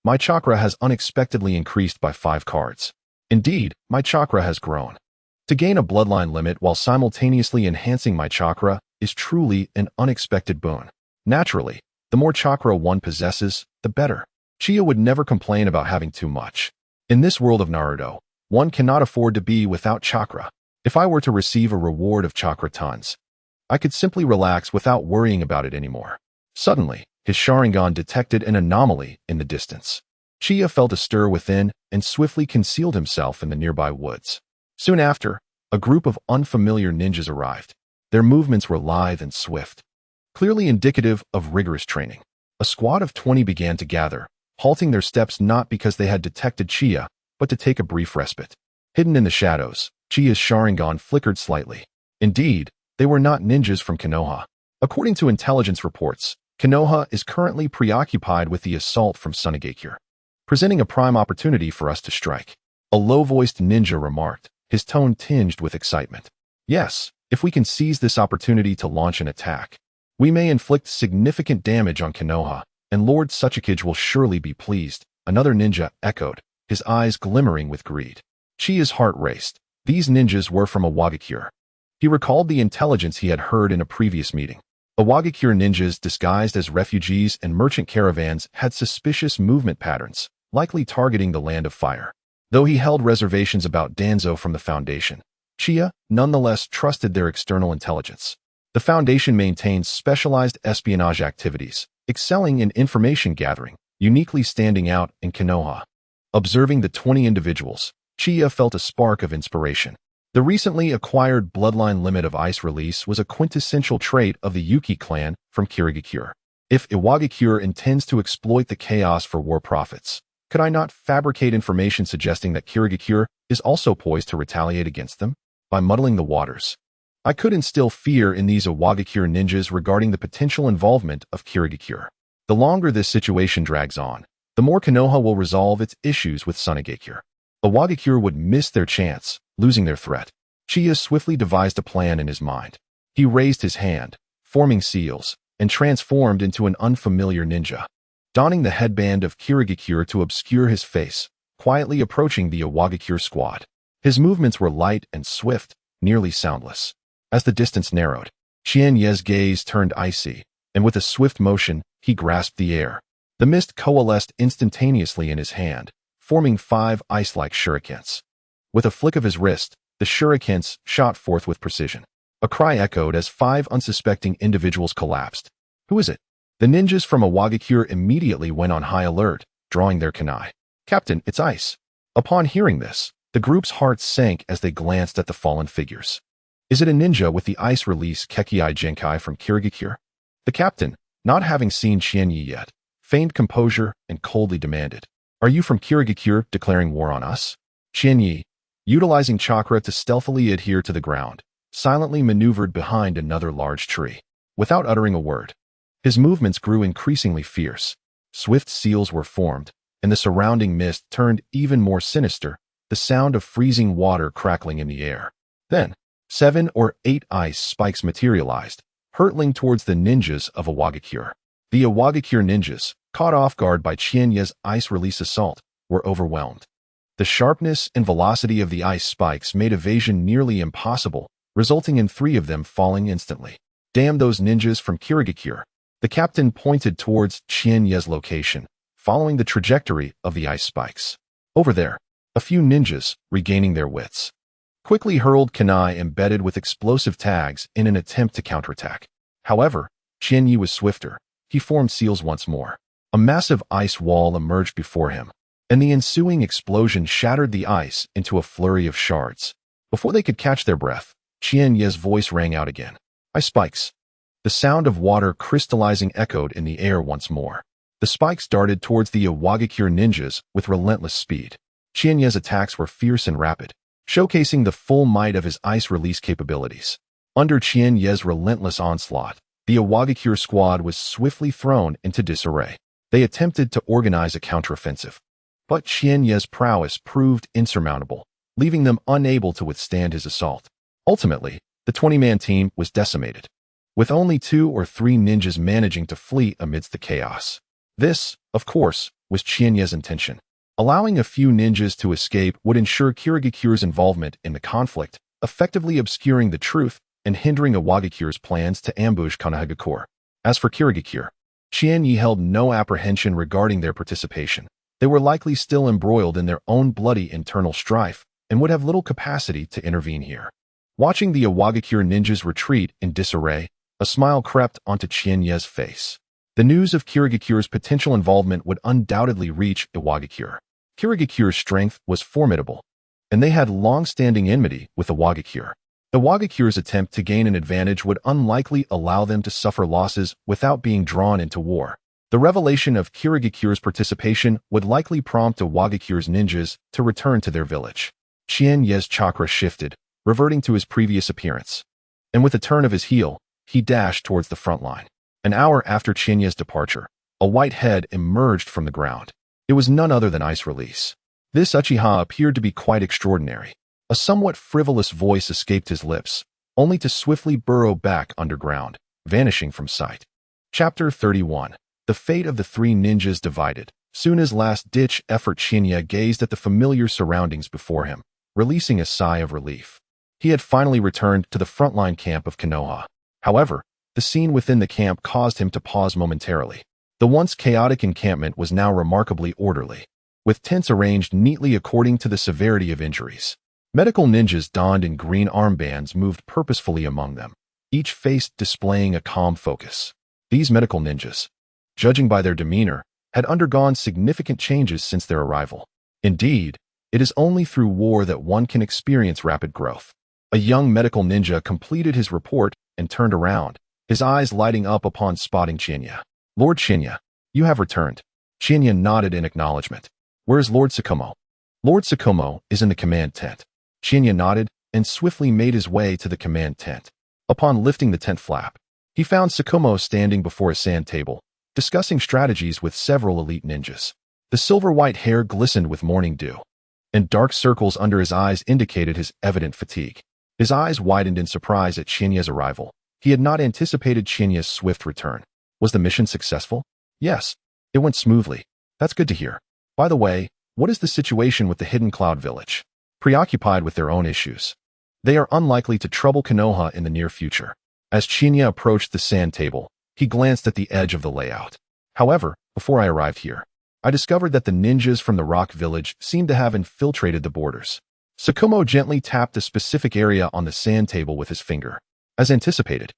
My chakra has unexpectedly increased by 5 cards. Indeed, my chakra has grown. To gain a bloodline limit while simultaneously enhancing my chakra is truly an unexpected boon. Naturally, the more chakra one possesses, the better. Chiya would never complain about having too much. In this world of Naruto, one cannot afford to be without chakra. If I were to receive a reward of chakra tons, I could simply relax without worrying about it anymore. Suddenly, his Sharingan detected an anomaly in the distance. Chiya felt a stir within and swiftly concealed himself in the nearby woods. Soon after, a group of unfamiliar ninjas arrived. Their movements were lithe and swift, clearly indicative of rigorous training. A squad of 20 began to gather, halting their steps not because they had detected Chiya, but to take a brief respite. Hidden in the shadows, Chiya's Sharingan flickered slightly. Indeed, they were not ninjas from Konoha. According to intelligence reports, Konoha is currently preoccupied with the assault from Tsunade, presenting a prime opportunity for us to strike. A low-voiced ninja remarked, his tone tinged with excitement. Yes, if we can seize this opportunity to launch an attack, we may inflict significant damage on Konoha, and Lord Tsuchikage will surely be pleased, another ninja echoed, his eyes glimmering with greed. Chiya's heart raced. These ninjas were from a Wagakure. He recalled the intelligence he had heard in a previous meeting. The Wagakure ninjas disguised as refugees and merchant caravans had suspicious movement patterns, likely targeting the Land of Fire. Though he held reservations about Danzo from the Foundation, Chiya nonetheless trusted their external intelligence. The Foundation maintains specialized espionage activities, excelling in information gathering, uniquely standing out in Konoha. Observing the 20 individuals, Chiya felt a spark of inspiration. The recently acquired bloodline limit of ice release was a quintessential trait of the Yuki clan from Kirigakure. If Iwagakure intends to exploit the chaos for war profits, could I not fabricate information suggesting that Kirigakure is also poised to retaliate against them? By muddling the waters, I could instill fear in these Iwagakure ninjas regarding the potential involvement of Kirigakure. The longer this situation drags on, the more Konoha will resolve its issues with Tsunade. Iwagakure would miss their chance, losing their threat. Chiya swiftly devised a plan in his mind. He raised his hand, forming seals, and transformed into an unfamiliar ninja. Donning the headband of Kirigakure to obscure his face, quietly approaching the Iwagakure squad. His movements were light and swift, nearly soundless. As the distance narrowed, Qianye's gaze turned icy, and with a swift motion, he grasped the air. The mist coalesced instantaneously in his hand, forming 5 ice-like shurikens. With a flick of his wrist, the shurikens shot forth with precision. A cry echoed as 5 unsuspecting individuals collapsed. Who is it? The ninjas from Iwagakure immediately went on high alert, drawing their kunai. Captain, it's ice. Upon hearing this, the group's hearts sank as they glanced at the fallen figures. Is it a ninja with the ice release Kekei Genkai from Kirigakure? The captain, not having seen Qianye yet, feigned composure and coldly demanded, "Are you from Kirigakure declaring war on us?" Qianye, utilizing chakra to stealthily adhere to the ground, silently maneuvered behind another large tree. Without uttering a word, his movements grew increasingly fierce. Swift seals were formed, and the surrounding mist turned even more sinister, the sound of freezing water crackling in the air. Then, 7 or 8 ice spikes materialized, hurtling towards the ninjas of Iwagakure. The Iwagakure ninjas, caught off guard by Qianye's ice release assault, were overwhelmed. The sharpness and velocity of the ice spikes made evasion nearly impossible, resulting in 3 of them falling instantly. Damn those ninjas from Kirigakure. The captain pointed towards Qianye's location, following the trajectory of the ice spikes. Over there, a few ninjas, regaining their wits, quickly hurled kunai embedded with explosive tags in an attempt to counterattack. However, Qianye was swifter. He formed seals once more. A massive ice wall emerged before him, and the ensuing explosion shattered the ice into a flurry of shards. Before they could catch their breath, Qianye's voice rang out again. Ice spikes. The sound of water crystallizing echoed in the air once more. The spikes darted towards the Iwagakure ninjas with relentless speed. Qianye's attacks were fierce and rapid, showcasing the full might of his ice release capabilities. Under Qianye's relentless onslaught, the Iwagakure squad was swiftly thrown into disarray. They attempted to organize a counteroffensive, but Qianye's prowess proved insurmountable, leaving them unable to withstand his assault. Ultimately, the 20-man team was decimated, with only 2 or 3 ninjas managing to flee amidst the chaos. This, of course, was Qianye's intention. Allowing a few ninjas to escape would ensure Kirigakure's involvement in the conflict, effectively obscuring the truth and hindering Iwagakure's plans to ambush Konoha. As for Kirigakure, Qianye held no apprehension regarding their participation. They were likely still embroiled in their own bloody internal strife and would have little capacity to intervene here. Watching the Iwagakure ninjas retreat in disarray, a smile crept onto Qianye's face. The news of Kirigakure's potential involvement would undoubtedly reach Iwagakure. Kirigakure's strength was formidable, and they had long-standing enmity with Iwagakure. Iwagakure's attempt to gain an advantage would unlikely allow them to suffer losses without being drawn into war. The revelation of Kirigakure's participation would likely prompt Iwagakure's ninjas to return to their village. Qianye's chakra shifted, reverting to his previous appearance, and with a turn of his heel, he dashed towards the front line. An hour after Qianye's departure, a white head emerged from the ground. It was none other than Ice Release. This Uchiha appeared to be quite extraordinary. A somewhat frivolous voice escaped his lips, only to swiftly burrow back underground, vanishing from sight. Chapter 31. The fate of the three ninjas divided. Soon as last-ditch effort, Chinya gazed at the familiar surroundings before him, releasing a sigh of relief. He had finally returned to the frontline camp of Konoha. However, the scene within the camp caused him to pause momentarily. The once chaotic encampment was now remarkably orderly, with tents arranged neatly according to the severity of injuries. Medical ninjas donned in green armbands moved purposefully among them, each face displaying a calm focus. These medical ninjas, judging by their demeanor, had undergone significant changes since their arrival. Indeed, it is only through war that one can experience rapid growth. A young medical ninja completed his report and turned around, his eyes lighting up upon spotting Chinya. "Lord Chinya, you have returned." Chinya nodded in acknowledgement. "Where is Lord Tsukumo?" "Lord Tsukumo is in the command tent." Chinya nodded and swiftly made his way to the command tent. Upon lifting the tent flap, he found Tsukumo standing before a sand table, discussing strategies with several elite ninjas. The silver-white hair glistened with morning dew, and dark circles under his eyes indicated his evident fatigue. His eyes widened in surprise at Chinya's arrival. He had not anticipated Chinya's swift return. Was the mission successful? Yes, it went smoothly. That's good to hear. By the way, what is the situation with the Hidden Cloud Village? Preoccupied with their own issues, they are unlikely to trouble Konoha in the near future. As Chinya approached the sand table, he glanced at the edge of the layout. However, before I arrived here, I discovered that the ninjas from the Rock Village seemed to have infiltrated the borders. Tsukumo gently tapped a specific area on the sand table with his finger. As anticipated,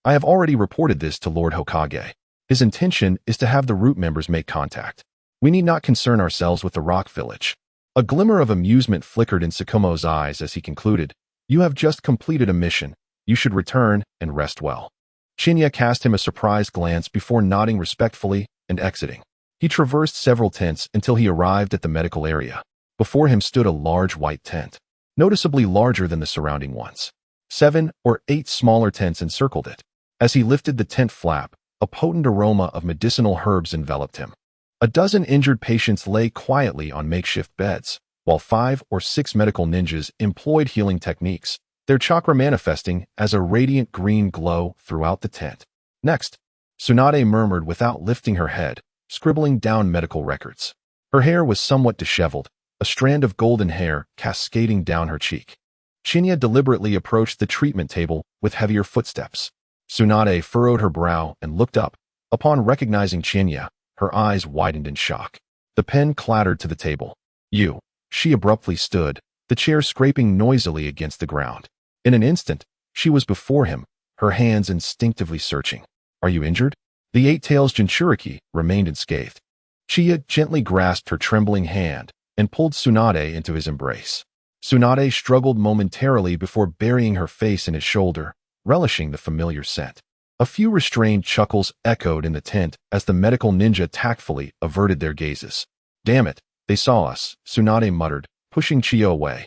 I have already reported this to Lord Hokage. His intention is to have the root members make contact. We need not concern ourselves with the Rock Village. A glimmer of amusement flickered in Tsukumo's eyes as he concluded, "You have just completed a mission. You should return and rest well." Chinya cast him a surprised glance before nodding respectfully and exiting. He traversed several tents until he arrived at the medical area. Before him stood a large white tent, noticeably larger than the surrounding ones. 7 or 8 smaller tents encircled it. As he lifted the tent flap, a potent aroma of medicinal herbs enveloped him. A dozen injured patients lay quietly on makeshift beds, while 5 or 6 medical ninjas employed healing techniques, their chakra manifesting as a radiant green glow throughout the tent. Next, Tsunade murmured without lifting her head, scribbling down medical records. Her hair was somewhat disheveled, a strand of golden hair cascading down her cheek. Chinya deliberately approached the treatment table with heavier footsteps. Tsunade furrowed her brow and looked up. Upon recognizing Chinya, her eyes widened in shock. The pen clattered to the table. "You." She abruptly stood, the chair scraping noisily against the ground. In an instant, she was before him, her hands instinctively searching. "Are you injured?" The Eight-Tails Jinchuriki remained unscathed. Chiya gently grasped her trembling hand and pulled Tsunade into his embrace. Tsunade struggled momentarily before burying her face in his shoulder, relishing the familiar scent. A few restrained chuckles echoed in the tent as the medical ninja tactfully averted their gazes. "Damn it, they saw us," Tsunade muttered, pushing Chiya away.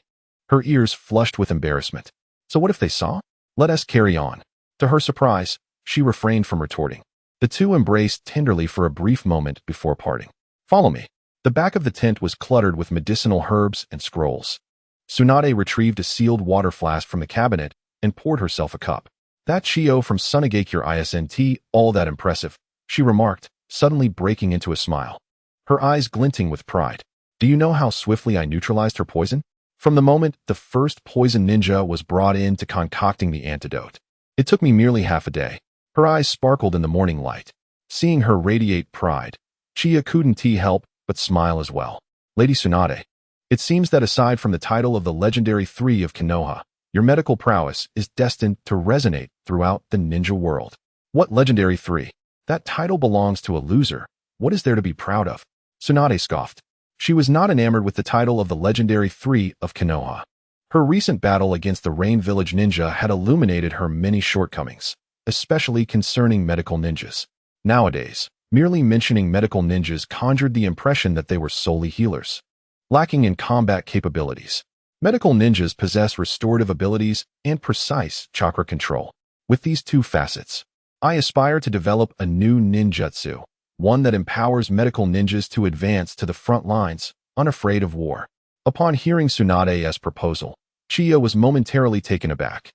Her ears flushed with embarrassment. "So what if they saw? Let us carry on." To her surprise, she refrained from retorting. The two embraced tenderly for a brief moment before parting. "Follow me." The back of the tent was cluttered with medicinal herbs and scrolls. Tsunade retrieved a sealed water flask from the cabinet and poured herself a cup. "That Chiyo from Tsunade isn't all that impressive," she remarked, suddenly breaking into a smile, her eyes glinting with pride. "Do you know how swiftly I neutralized her poison? From the moment the first poison ninja was brought in to concocting the antidote, it took me merely half a day." Her eyes sparkled in the morning light. Seeing her radiate pride, Chiya couldn't help but smile as well. "Lady Tsunade, it seems that aside from the title of the legendary 3 of Konoha, your medical prowess is destined to resonate throughout the ninja world." "What legendary 3? That title belongs to a loser. What is there to be proud of?" Tsunade scoffed. She was not enamored with the title of the legendary 3 of Konoha. Her recent battle against the Rain Village ninja had illuminated her many shortcomings, especially concerning medical ninjas. Nowadays, merely mentioning medical ninjas conjured the impression that they were solely healers, lacking in combat capabilities. Medical ninjas possess restorative abilities and precise chakra control. With these two facets, I aspire to develop a new ninjutsu, one that empowers medical ninjas to advance to the front lines, unafraid of war. Upon hearing Tsunade's proposal, Chiya was momentarily taken aback.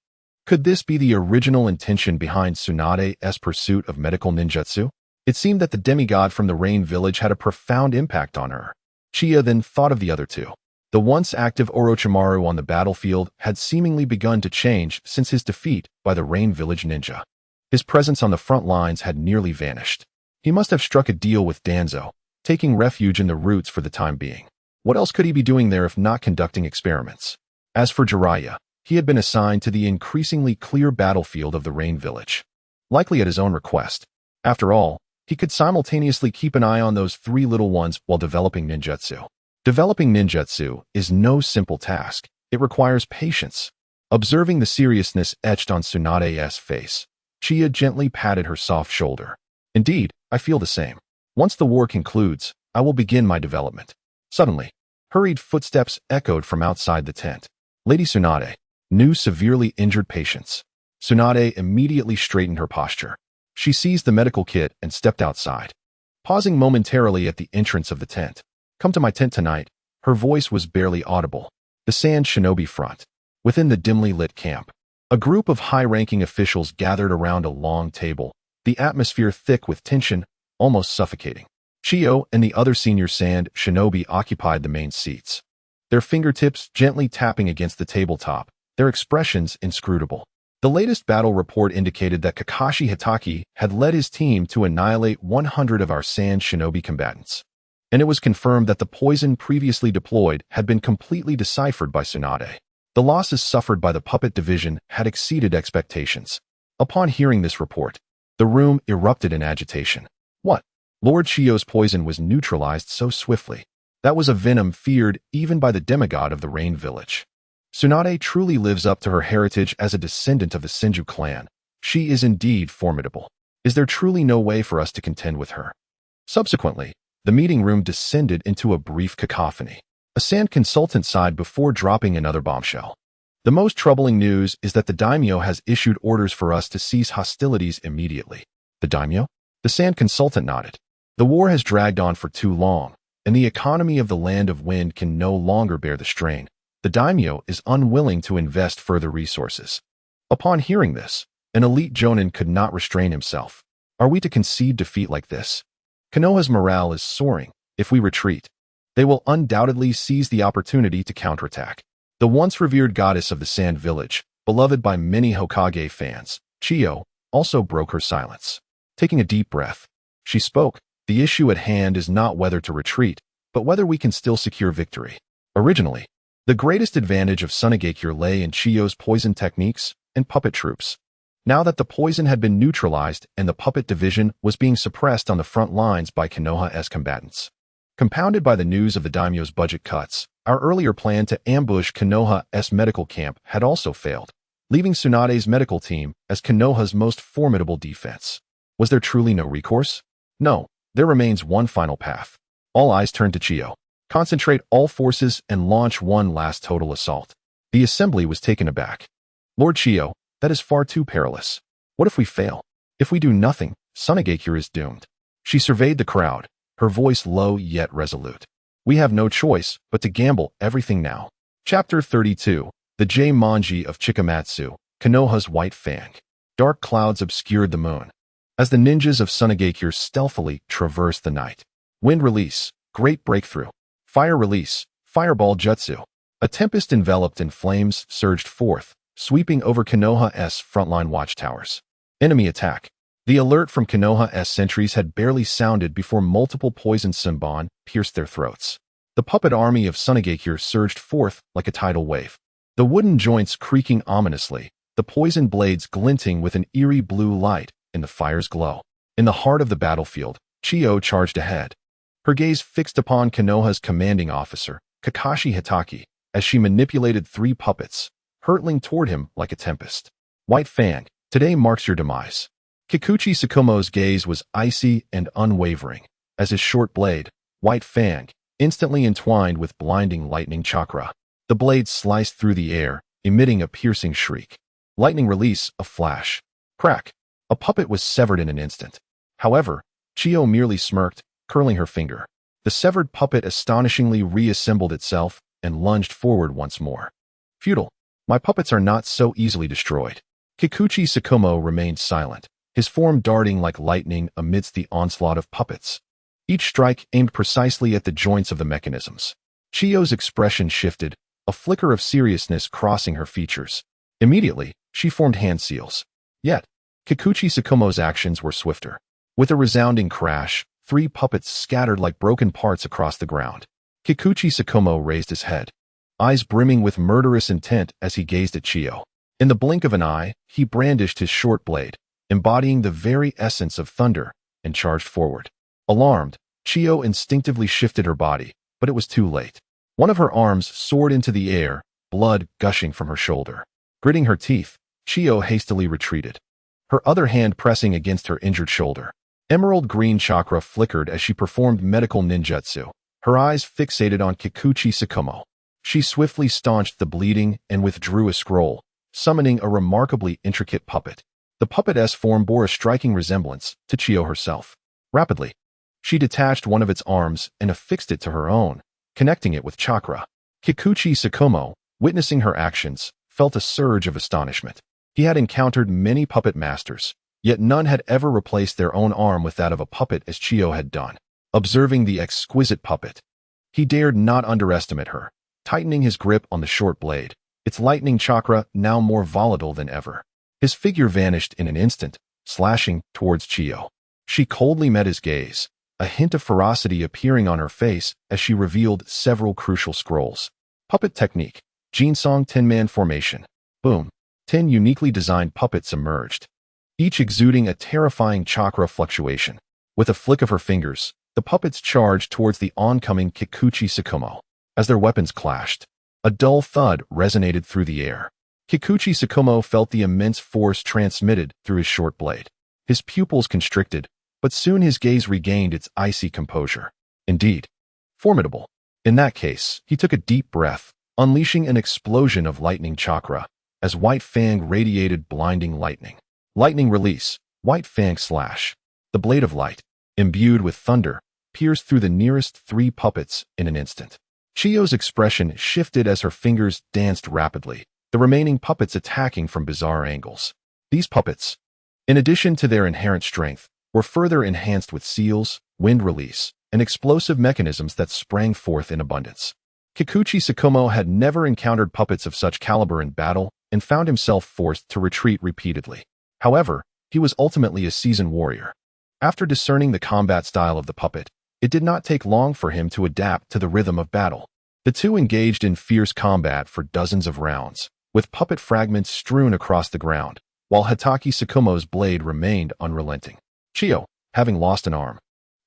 Could this be the original intention behind Tsunade's pursuit of medical ninjutsu? It seemed that the demigod from the Rain Village had a profound impact on her. Chiya then thought of the other two. The once active Orochimaru on the battlefield had seemingly begun to change since his defeat by the Rain Village ninja. His presence on the front lines had nearly vanished. He must have struck a deal with Danzo, taking refuge in the roots for the time being. What else could he be doing there if not conducting experiments? As for Jiraiya, he had been assigned to the increasingly clear battlefield of the Rain Village. Likely at his own request. After all, he could simultaneously keep an eye on those three little ones while developing ninjutsu. Developing ninjutsu is no simple task. It requires patience. Observing the seriousness etched on Tsunade's face, Chiya gently patted her soft shoulder. Indeed, I feel the same. Once the war concludes, I will begin my development. Suddenly, hurried footsteps echoed from outside the tent. Lady Tsunade, new severely injured patients. Tsunade immediately straightened her posture. She seized the medical kit and stepped outside, pausing momentarily at the entrance of the tent. Come to my tent tonight. Her voice was barely audible. The Sand Shinobi front. Within the dimly lit camp, a group of high-ranking officials gathered around a long table, the atmosphere thick with tension, almost suffocating. Chiyo and the other senior Sand Shinobi occupied the main seats, their fingertips gently tapping against the tabletop, their expressions inscrutable. The latest battle report indicated that Kakashi Hitaki had led his team to annihilate 100 of our Sand Shinobi combatants. And it was confirmed that the poison previously deployed had been completely deciphered by Tsunade. The losses suffered by the puppet division had exceeded expectations. Upon hearing this report, the room erupted in agitation. What? Lord Chiyo's poison was neutralized so swiftly. That was a venom feared even by the demigod of the Rain Village. Tsunade truly lives up to her heritage as a descendant of the Senju clan. She is indeed formidable. Is there truly no way for us to contend with her? Subsequently, the meeting room descended into a brief cacophony. A Sand consultant sighed before dropping another bombshell. The most troubling news is that the daimyo has issued orders for us to cease hostilities immediately. The daimyo? The Sand consultant nodded. The war has dragged on for too long, and the economy of the Land of Wind can no longer bear the strain. The daimyo is unwilling to invest further resources. Upon hearing this, an elite jonin could not restrain himself. Are we to concede defeat like this? Konoha's morale is soaring. If we retreat, they will undoubtedly seize the opportunity to counterattack. The once revered goddess of the Sand Village, beloved by many Hokage fans, Chiyo, also broke her silence. Taking a deep breath, she spoke. The issue at hand is not whether to retreat, but whether we can still secure victory. Originally, the greatest advantage of Tsunade lay in Chiyo's poison techniques and puppet troops. Now that the poison had been neutralized and the puppet division was being suppressed on the front lines by Konoha's combatants. Compounded by the news of the daimyo's budget cuts, our earlier plan to ambush Konoha's medical camp had also failed, leaving Tsunade's medical team as Konoha's most formidable defense. Was there truly no recourse? No, there remains one final path. All eyes turned to Chiyo. Concentrate all forces and launch one last total assault. The assembly was taken aback. Lord Chiyo, that is far too perilous. What if we fail? If we do nothing, Tsunade is doomed. She surveyed the crowd, her voice low yet resolute. We have no choice but to gamble everything now. Chapter 32. The J-Manji of Chikamatsu, Konoha's White Fang. Dark clouds obscured the moon as the ninjas of Tsunade stealthily traversed the night. Wind release, great breakthrough. Fire release, fireball jutsu. A tempest enveloped in flames surged forth, sweeping over Konoha's frontline watchtowers. Enemy attack. The alert from Konoha's sentries had barely sounded before multiple poison senbon pierced their throats. The puppet army of Tsunade surged forth like a tidal wave. The wooden joints creaking ominously, the poison blades glinting with an eerie blue light in the fire's glow. In the heart of the battlefield, Chiyo charged ahead, her gaze fixed upon Konoha's commanding officer, Kakashi Hitaki, as she manipulated three puppets, hurtling toward him like a tempest. White Fang, today marks your demise. Kikuchi Tsukumo's gaze was icy and unwavering, as his short blade, White Fang, instantly entwined with blinding lightning chakra. The blade sliced through the air, emitting a piercing shriek. Lightning release, a flash. Crack. A puppet was severed in an instant. However, Chiyo merely smirked, curling her finger. The severed puppet astonishingly reassembled itself and lunged forward once more. Futile. My puppets are not so easily destroyed. Kikuchi Tsukumo remained silent, his form darting like lightning amidst the onslaught of puppets. Each strike aimed precisely at the joints of the mechanisms. Chiyo's expression shifted, a flicker of seriousness crossing her features. Immediately, she formed hand seals. Yet, Kikuchi Tsukumo's actions were swifter. With a resounding crash, 3 puppets scattered like broken parts across the ground. Kikuchi Tsukumo raised his head, eyes brimming with murderous intent as he gazed at Chiyo. In the blink of an eye, he brandished his short blade, embodying the very essence of thunder, and charged forward. Alarmed, Chiyo instinctively shifted her body, but it was too late. One of her arms soared into the air, blood gushing from her shoulder. Gritting her teeth, Chiyo hastily retreated, her other hand pressing against her injured shoulder. Emerald green chakra flickered as she performed medical ninjutsu, her eyes fixated on Kikuchi Tsukumo. She swiftly staunched the bleeding and withdrew a scroll, summoning a remarkably intricate puppet. The puppet's form bore a striking resemblance to Chiyo herself. Rapidly, she detached one of its arms and affixed it to her own, connecting it with chakra. Kikuchi Tsukumo, witnessing her actions, felt a surge of astonishment. He had encountered many puppet masters, yet none had ever replaced their own arm with that of a puppet as Chiyo had done. Observing the exquisite puppet, he dared not underestimate her, tightening his grip on the short blade, its lightning chakra now more volatile than ever. His figure vanished in an instant, slashing towards Chiyo. She coldly met his gaze, a hint of ferocity appearing on her face as she revealed several crucial scrolls. Puppet technique, Jinsong 10-man formation. Boom. 10 uniquely designed puppets emerged, each exuding a terrifying chakra fluctuation. With a flick of her fingers, the puppets charged towards the oncoming Kikuchi Tsukumo. As their weapons clashed, a dull thud resonated through the air. Kikuchi Tsukumo felt the immense force transmitted through his short blade. His pupils constricted, but soon his gaze regained its icy composure. Indeed, formidable. In that case, he took a deep breath, unleashing an explosion of lightning chakra, as White Fang radiated blinding lightning. Lightning release, White Fang slash. The blade of light, imbued with thunder, pierced through the nearest 3 puppets in an instant. Chiyo's expression shifted as her fingers danced rapidly, the remaining puppets attacking from bizarre angles. These puppets, in addition to their inherent strength, were further enhanced with seals, wind release, and explosive mechanisms that sprang forth in abundance. Kikuchi Tsukumo had never encountered puppets of such caliber in battle and found himself forced to retreat repeatedly. However, he was ultimately a seasoned warrior. After discerning the combat style of the puppet, it did not take long for him to adapt to the rhythm of battle. The two engaged in fierce combat for dozens of rounds, with puppet fragments strewn across the ground, while Hatake Tsukumo's blade remained unrelenting. Chiyo, having lost an arm,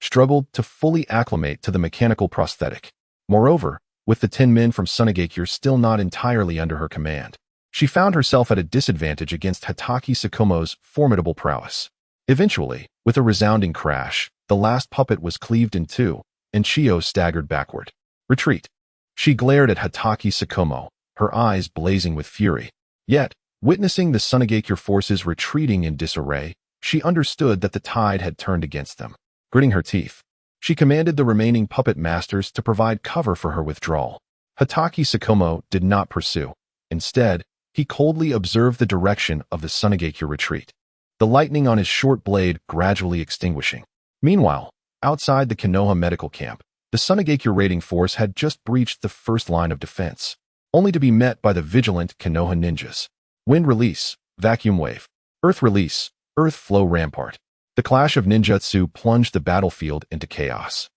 struggled to fully acclimate to the mechanical prosthetic. Moreover, with the 10 men from Tsunade still not entirely under her command, she found herself at a disadvantage against Hatake Tsukumo's formidable prowess. Eventually, with a resounding crash, the last puppet was cleaved in 2, and Chiyo staggered backward. Retreat. She glared at Hatake Tsukumo, her eyes blazing with fury. Yet, witnessing the Tsunade forces retreating in disarray, she understood that the tide had turned against them. Gritting her teeth, she commanded the remaining puppet masters to provide cover for her withdrawal. Hatake Tsukumo did not pursue. Instead, he coldly observed the direction of the Tsunade retreat, the lightning on his short blade gradually extinguishing. Meanwhile, outside the Konoha medical camp, the Tsunade raiding force had just breached the first line of defense, only to be met by the vigilant Konoha ninjas. Wind release, vacuum wave. Earth release, earth flow rampart. The clash of ninjutsu plunged the battlefield into chaos.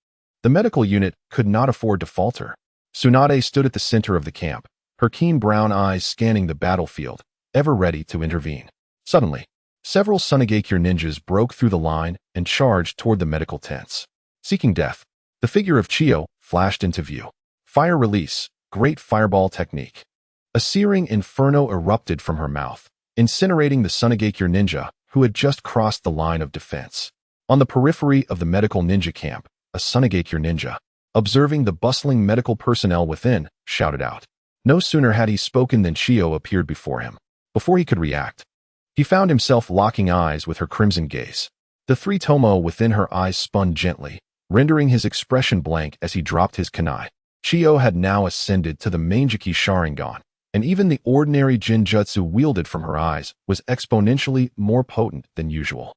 The medical unit could not afford to falter. Tsunade stood at the center of the camp, her keen brown eyes scanning the battlefield, ever ready to intervene. Suddenly, several Tsunade ninjas broke through the line and charged toward the medical tents. Seeking death, the figure of Chiyo flashed into view. Fire release, great fireball technique. A searing inferno erupted from her mouth, incinerating the Tsunade ninja who had just crossed the line of defense. On the periphery of the medical ninja camp, a Tsunade ninja, observing the bustling medical personnel within, shouted out. No sooner had he spoken than Chiyo appeared before him. Before he could react, he found himself locking eyes with her crimson gaze. The 3 tomo within her eyes spun gently, rendering his expression blank as he dropped his kunai. Chiyo had now ascended to the Mangeki Sharingan, and even the ordinary Jinjutsu wielded from her eyes was exponentially more potent than usual.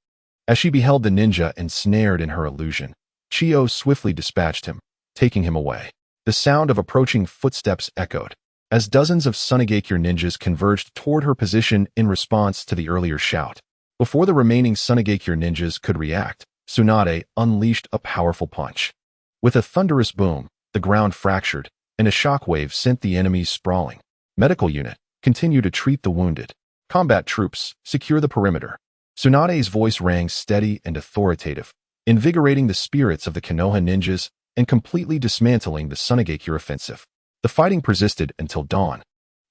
As she beheld the ninja ensnared in her illusion, Chiyo swiftly dispatched him, taking him away. The sound of approaching footsteps echoed, as dozens of Tsunade ninjas converged toward her position in response to the earlier shout. Before the remaining Tsunade ninjas could react, Tsunade unleashed a powerful punch. With a thunderous boom, the ground fractured, and a shockwave sent the enemies sprawling. Medical unit, continue to treat the wounded. Combat troops, secure the perimeter. Tsunade's voice rang steady and authoritative, invigorating the spirits of the Konoha ninjas and completely dismantling the Tsunade offensive. The fighting persisted until dawn,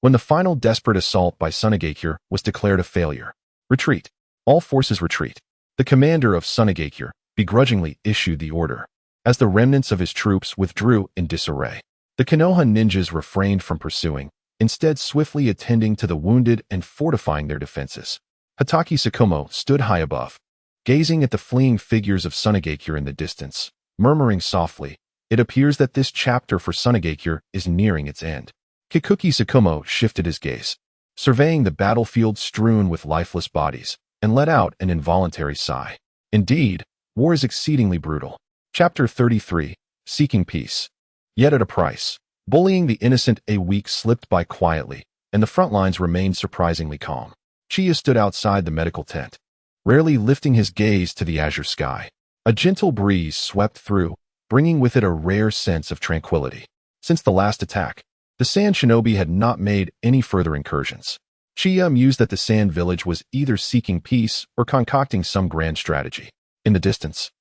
when the final desperate assault by Tsunade was declared a failure. Retreat. All forces retreat. The commander of Tsunade begrudgingly issued the order, as the remnants of his troops withdrew in disarray. The Konoha ninjas refrained from pursuing, instead swiftly attending to the wounded and fortifying their defenses. Hatake Tsukumo stood high above, gazing at the fleeing figures of Tsunade in the distance, murmuring softly, "It appears that this chapter for Tsunade is nearing its end." Kikuki Tsukumo shifted his gaze, surveying the battlefield strewn with lifeless bodies, and let out an involuntary sigh. Indeed, war is exceedingly brutal. Chapter 33, Seeking Peace. Yet at a price. Bullying the innocent a week slipped by quietly, and the front lines remained surprisingly calm. Chiya stood outside the medical tent, rarely lifting his gaze to the azure sky. A gentle breeze swept through, bringing with it a rare sense of tranquility. Since the last attack, the Sand Shinobi had not made any further incursions. Chiya mused that the Sand Village was either seeking peace or concocting some grand strategy. In the distance,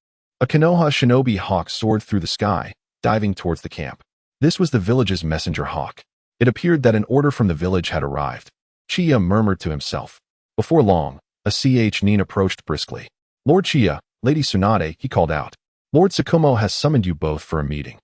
a Konoha shinobi hawk soared through the sky, diving towards the camp. This was the village's messenger hawk. It appeared that an order from the village had arrived. Chiya murmured to himself. Before long, a Nin approached briskly. "Lord Chiya, Lady Tsunade," he called out. "Lord Tsukumo has summoned you both for a meeting."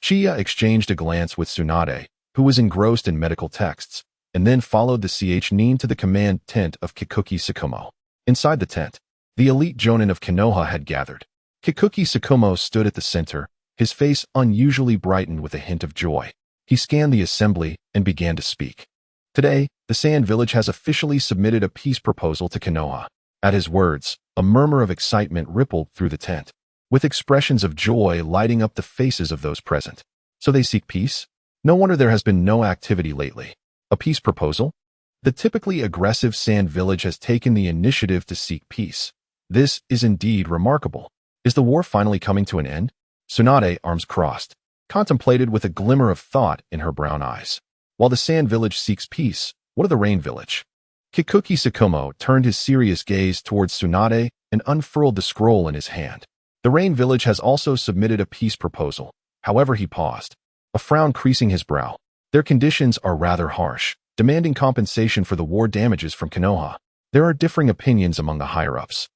Chiya exchanged a glance with Tsunade, who was engrossed in medical texts, and then followed the Nin to the command tent of Kikuki Tsukumo. Inside the tent, the elite jonin of Konoha had gathered. Kikuki Tsukumo stood at the center, his face unusually brightened with a hint of joy. He scanned the assembly and began to speak. "Today, the Sand Village has officially submitted a peace proposal to Konoha." At his words, a murmur of excitement rippled through the tent, with expressions of joy lighting up the faces of those present. So they seek peace? No wonder there has been no activity lately. A peace proposal? The typically aggressive Sand Village has taken the initiative to seek peace. This is indeed remarkable. Is the war finally coming to an end? Tsunade, arms crossed, contemplated with a glimmer of thought in her brown eyes. While the Sand Village seeks peace, what of the Rain Village? Kikuki Tsukumo turned his serious gaze towards Tsunade and unfurled the scroll in his hand. The Rain Village has also submitted a peace proposal. However, he paused, a frown creasing his brow. Their conditions are rather harsh, demanding compensation for the war damages from Konoha. There are differing opinions among the higher-ups.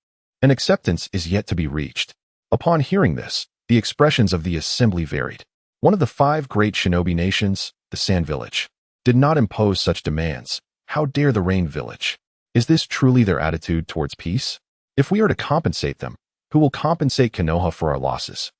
An acceptance is yet to be reached. Upon hearing this, the expressions of the assembly varied. One of the 5 great shinobi nations, the Sand Village, did not impose such demands. How dare the Rain Village? Is this truly their attitude towards peace? If we are to compensate them, who will compensate Konoha for our losses?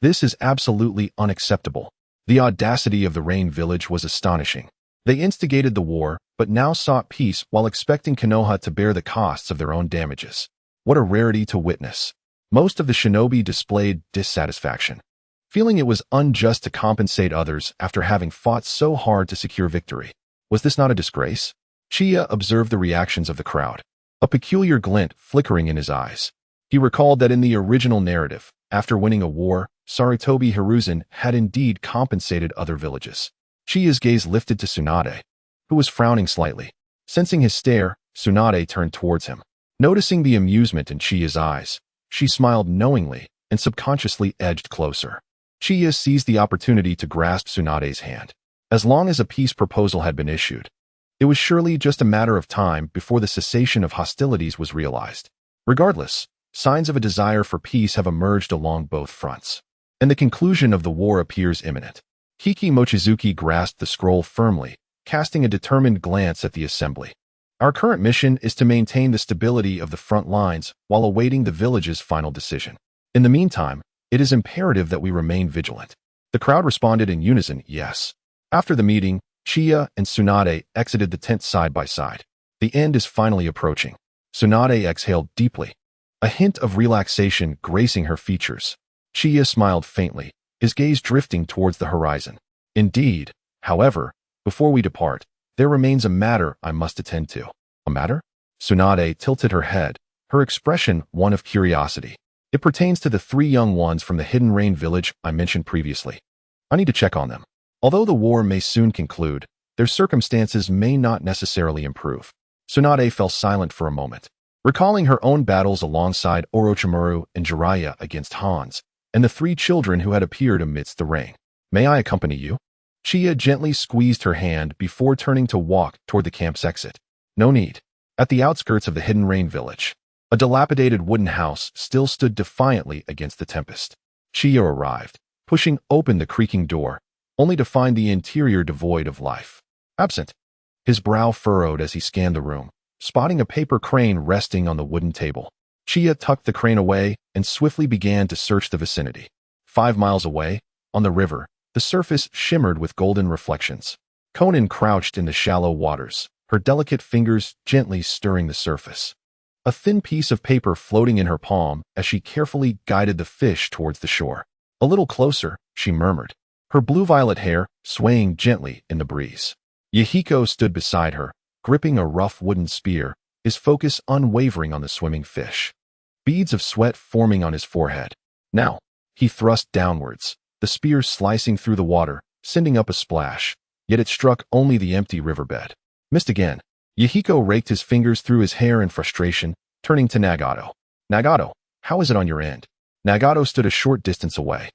This is absolutely unacceptable. The audacity of the Rain Village was astonishing. They instigated the war, but now sought peace while expecting Konoha to bear the costs of their own damages. What a rarity to witness. Most of the shinobi displayed dissatisfaction, feeling it was unjust to compensate others after having fought so hard to secure victory. Was this not a disgrace? Chiya observed the reactions of the crowd, a peculiar glint flickering in his eyes. He recalled that in the original narrative, after winning a war, Sarutobi Hiruzen had indeed compensated other villages. Chiya's gaze lifted to Tsunade, who was frowning slightly. Sensing his stare, Tsunade turned towards him. Noticing the amusement in Chiya's eyes, she smiled knowingly and subconsciously edged closer. Chiya seized the opportunity to grasp Tsunade's hand. As long as a peace proposal had been issued, it was surely just a matter of time before the cessation of hostilities was realized. Regardless, signs of a desire for peace have emerged along both fronts, and the conclusion of the war appears imminent. Hiki Mochizuki grasped the scroll firmly, casting a determined glance at the assembly. "Our current mission is to maintain the stability of the front lines while awaiting the village's final decision. In the meantime, it is imperative that we remain vigilant." The crowd responded in unison, yes. After the meeting, Chiya and Tsunade exited the tent side by side. The end is finally approaching. Tsunade exhaled deeply, a hint of relaxation gracing her features. Chiya smiled faintly, his gaze drifting towards the horizon. Indeed, however, before we depart, there remains a matter I must attend to. A matter? Tsunade tilted her head, her expression one of curiosity. It pertains to the 3 young ones from the Hidden Rain village I mentioned previously. I need to check on them. Although the war may soon conclude, their circumstances may not necessarily improve. Tsunade fell silent for a moment, recalling her own battles alongside Orochimaru and Jiraiya against Hanzo, and the 3 children who had appeared amidst the rain. May I accompany you? Chiya gently squeezed her hand before turning to walk toward the camp's exit. No need. At the outskirts of the Hidden Rain village, a dilapidated wooden house still stood defiantly against the tempest. Chiya arrived, pushing open the creaking door, only to find the interior devoid of life. Absent. His brow furrowed as he scanned the room, spotting a paper crane resting on the wooden table. Chiya tucked the crane away and swiftly began to search the vicinity. 5 miles away, on the river, the surface shimmered with golden reflections. Konan crouched in the shallow waters, her delicate fingers gently stirring the surface. A thin piece of paper floating in her palm as she carefully guided the fish towards the shore. A little closer, she murmured, her blue-violet hair swaying gently in the breeze. Yahiko stood beside her, gripping a rough wooden spear, his focus unwavering on the swimming fish. Beads of sweat forming on his forehead. Now, he thrust downwards, the spear slicing through the water, sending up a splash, yet it struck only the empty riverbed. Missed again. Yahiko raked his fingers through his hair in frustration, turning to Nagato. Nagato, how is it on your end? Nagato stood a short distance away,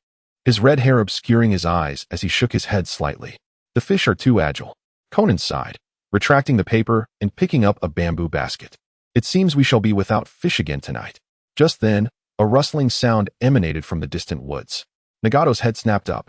his red hair obscuring his eyes as he shook his head slightly. The fish are too agile. Konan sighed, retracting the paper and picking up a bamboo basket. It seems we shall be without fish again tonight. Just then, a rustling sound emanated from the distant woods. Nagato's head snapped up,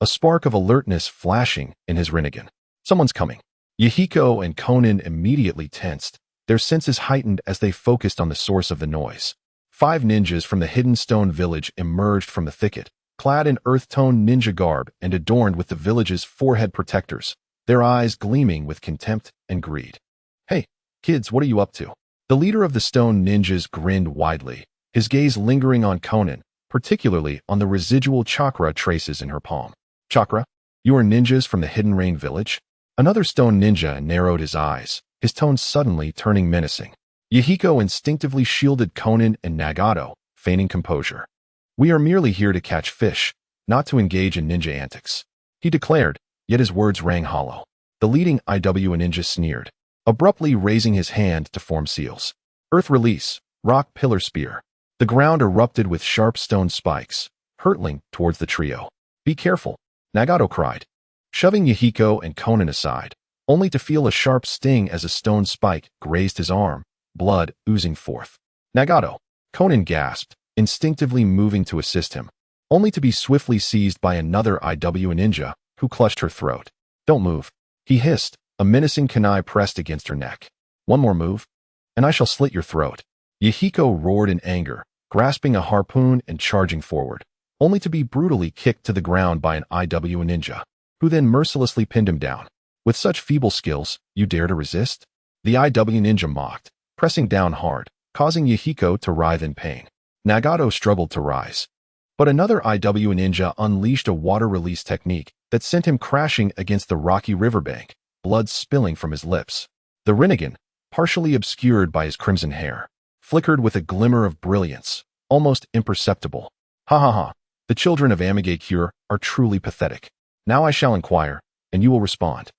a spark of alertness flashing in his Rinnegan. Someone's coming. Yahiko and Konan immediately tensed, their senses heightened as they focused on the source of the noise. 5 ninjas from the hidden stone village emerged from the thicket, clad in earth-tone ninja garb and adorned with the village's forehead protectors, their eyes gleaming with contempt and greed. Hey, kids, what are you up to? The leader of the stone ninjas grinned widely, his gaze lingering on Konan, particularly on the residual chakra traces in her palm. Chakra? You are ninjas from the Hidden Rain village? Another stone ninja narrowed his eyes, his tone suddenly turning menacing. Yahiko instinctively shielded Konan and Nagato, feigning composure. We are merely here to catch fish, not to engage in ninja antics, he declared, yet his words rang hollow. The leading IW ninja sneered, abruptly raising his hand to form seals. Earth release, rock pillar spear. The ground erupted with sharp stone spikes, hurtling towards the trio. Be careful, Nagato cried, shoving Yahiko and Konan aside, only to feel a sharp sting as a stone spike grazed his arm, blood oozing forth. Nagato, Konan gasped, instinctively moving to assist him, only to be swiftly seized by another IW ninja, who clutched her throat. Don't move, he hissed, a menacing kunai pressed against her neck. One more move, and I shall slit your throat. Yahiko roared in anger, grasping a harpoon and charging forward, only to be brutally kicked to the ground by an IW ninja, who then mercilessly pinned him down. With such feeble skills, you dare to resist? The IW ninja mocked, pressing down hard, causing Yahiko to writhe in pain. Nagato struggled to rise, but another IW ninja unleashed a water release technique that sent him crashing against the rocky riverbank, blood spilling from his lips. The Rinnegan, partially obscured by his crimson hair, flickered with a glimmer of brilliance, almost imperceptible. Ha ha ha, the children of Amigakure are truly pathetic. Now I shall inquire, and you will respond.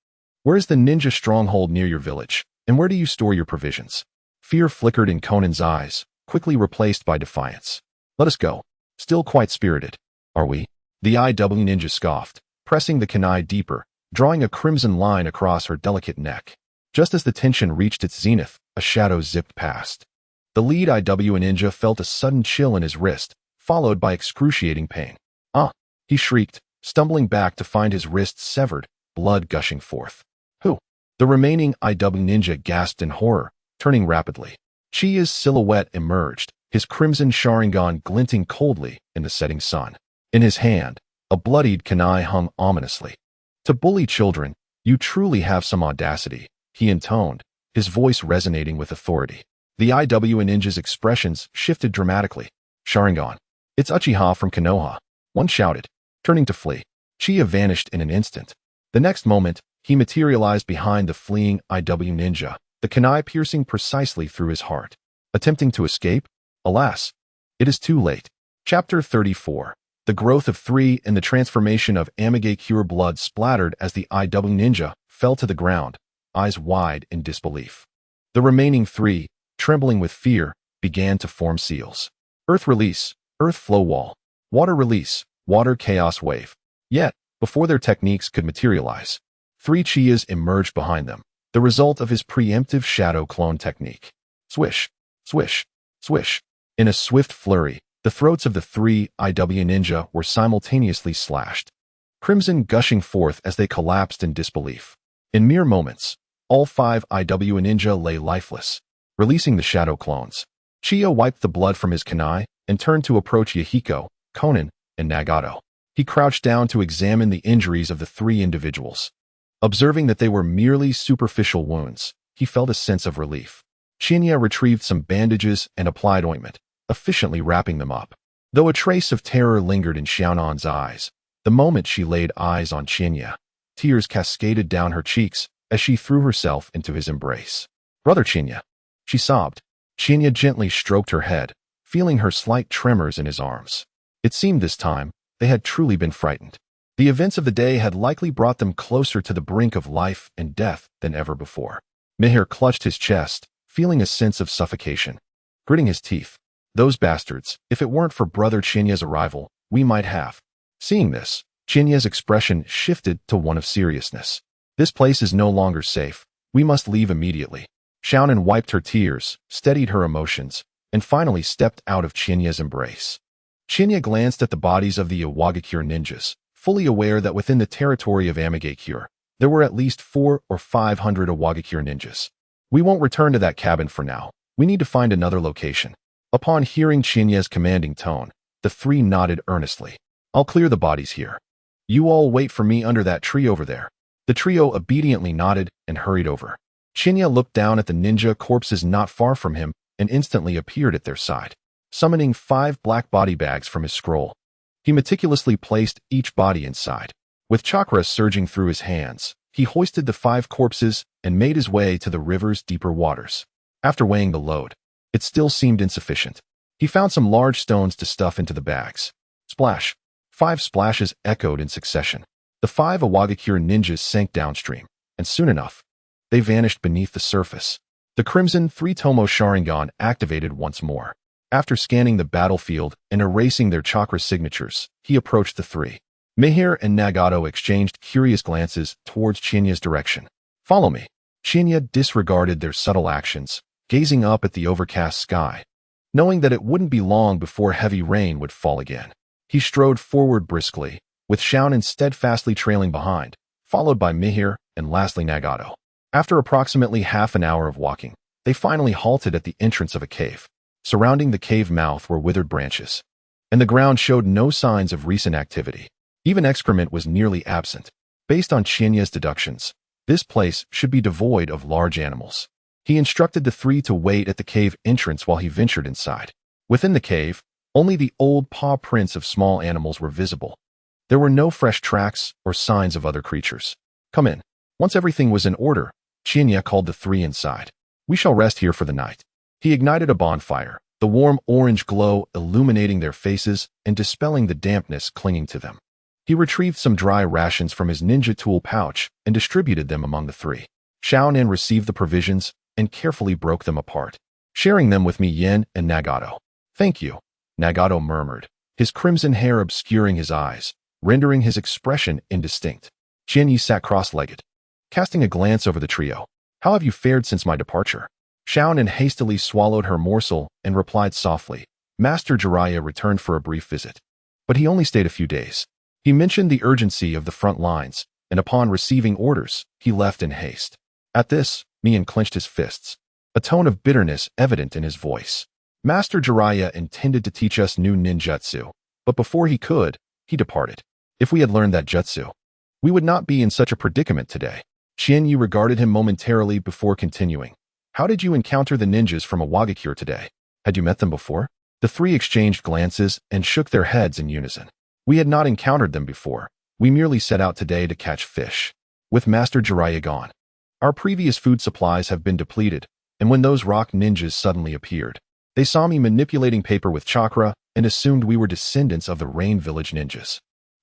Where is the ninja stronghold near your village, and where do you store your provisions? Fear flickered in Konan's eyes, quickly replaced by defiance. Let us go. Still quite spirited, are we? The IW ninja scoffed, pressing the kunai deeper, drawing a crimson line across her delicate neck. Just as the tension reached its zenith, a shadow zipped past. The lead IW ninja felt a sudden chill in his wrist, followed by excruciating pain. Ah! He shrieked, stumbling back to find his wrist severed, blood gushing forth. Who? The remaining IW ninja gasped in horror, turning rapidly. Chiya's silhouette emerged, his crimson Sharingan glinting coldly in the setting sun. In his hand, a bloodied kunai hung ominously. To bully children, you truly have some audacity, he intoned, his voice resonating with authority. The IW ninja's expressions shifted dramatically. Sharingan. It's Uchiha from Konoha. One shouted, turning to flee. Chiya vanished in an instant. The next moment, he materialized behind the fleeing IW ninja, the kunai piercing precisely through his heart. Attempting to escape? Alas, it is too late. Chapter 34. The growth of 3 and the transformation of Amigakure. Blood splattered as the IW ninja fell to the ground, eyes wide in disbelief. The remaining 3, trembling with fear, began to form seals. Earth release, earth flow wall. Water release, water chaos wave. Yet, before their techniques could materialize, 3 Chiyas emerged behind them, the result of his preemptive shadow clone technique. Swish, swish, swish. In a swift flurry, the throats of the 3 IW ninja were simultaneously slashed, crimson gushing forth as they collapsed in disbelief. In mere moments, all 5 IW ninja lay lifeless, releasing the shadow clones. Chiya wiped the blood from his kunai and turned to approach Yahiko, Konan, and Nagato. He crouched down to examine the injuries of the 3 individuals. Observing that they were merely superficial wounds, he felt a sense of relief. Qianye retrieved some bandages and applied ointment, efficiently wrapping them up. Though a trace of terror lingered in Xiaonan's eyes, the moment she laid eyes on Qianye, tears cascaded down her cheeks as she threw herself into his embrace. "Brother Qianye," she sobbed. Qianye gently stroked her head, feeling her slight tremors in his arms. It seemed this time they had truly been frightened. The events of the day had likely brought them closer to the brink of life and death than ever before. Mihir clutched his chest, feeling a sense of suffocation. Gritting his teeth, "Those bastards, if it weren't for Brother Qianye's arrival, we might have." Seeing this, Qianye's expression shifted to one of seriousness. "This place is no longer safe. We must leave immediately." Xiaonan wiped her tears, steadied her emotions, and finally stepped out of Qianye's embrace. Qianye glanced at the bodies of the Iwagakure ninjas, fully aware that within the territory of Amigakure, there were at least 400 or 500 Iwagakure ninjas. "We won't return to that cabin for now. We need to find another location." Upon hearing Qianye's commanding tone, the 3 nodded earnestly. "I'll clear the bodies here. You all wait for me under that tree over there." The trio obediently nodded and hurried over. Qianye looked down at the ninja corpses not far from him and instantly appeared at their side, summoning 5 black body bags from his scroll. He meticulously placed each body inside. With chakra surging through his hands, he hoisted the 5 corpses and made his way to the river's deeper waters. After weighing the load, it still seemed insufficient. He found some large stones to stuff into the bags. Splash! 5 splashes echoed in succession. The 5 Iwagakure ninjas sank downstream, and soon enough, they vanished beneath the surface. The Crimson 3-Tomo Sharingan activated once more. After scanning the battlefield and erasing their chakra signatures, he approached the 3. Mihir and Nagato exchanged curious glances towards Qianye's direction. "Follow me." Qianye disregarded their subtle actions, gazing up at the overcast sky, knowing that it wouldn't be long before heavy rain would fall again. He strode forward briskly, with Xiaonan steadfastly trailing behind, followed by Mihir and lastly Nagato. After approximately half an hour of walking, they finally halted at the entrance of a cave. Surrounding the cave mouth were withered branches, and the ground showed no signs of recent activity. Even excrement was nearly absent. Based on Qianye's deductions, this place should be devoid of large animals. He instructed the 3 to wait at the cave entrance while he ventured inside. Within the cave, only the old paw prints of small animals were visible. There were no fresh tracks or signs of other creatures. "Come in." Once everything was in order, Qianye called the 3 inside. "We shall rest here for the night." He ignited a bonfire, the warm orange glow illuminating their faces and dispelling the dampness clinging to them. He retrieved some dry rations from his ninja tool pouch and distributed them among the 3. Xiaonan received the provisions and carefully broke them apart, sharing them with Yen and Nagato. "Thank you," Nagato murmured, his crimson hair obscuring his eyes, rendering his expression indistinct. Qianye sat cross-legged, casting a glance over the trio. "How have you fared since my departure?" Xiaonan hastily swallowed her morsel and replied softly, "Master Jiraiya returned for a brief visit, but he only stayed a few days. He mentioned the urgency of the front lines, and upon receiving orders, he left in haste." At this, Mian clenched his fists, a tone of bitterness evident in his voice. "Master Jiraiya intended to teach us new ninjutsu, but before he could, he departed. If we had learned that jutsu, we would not be in such a predicament today." Qianye regarded him momentarily before continuing. How did you encounter the ninjas from Awagakure today? Had you met them before? The three exchanged glances and shook their heads in unison. We had not encountered them before. We merely set out today to catch fish. With Master Jiraiya gone, our previous food supplies have been depleted, and when those rock ninjas suddenly appeared, they saw me manipulating paper with chakra and assumed we were descendants of the Rain Village ninjas.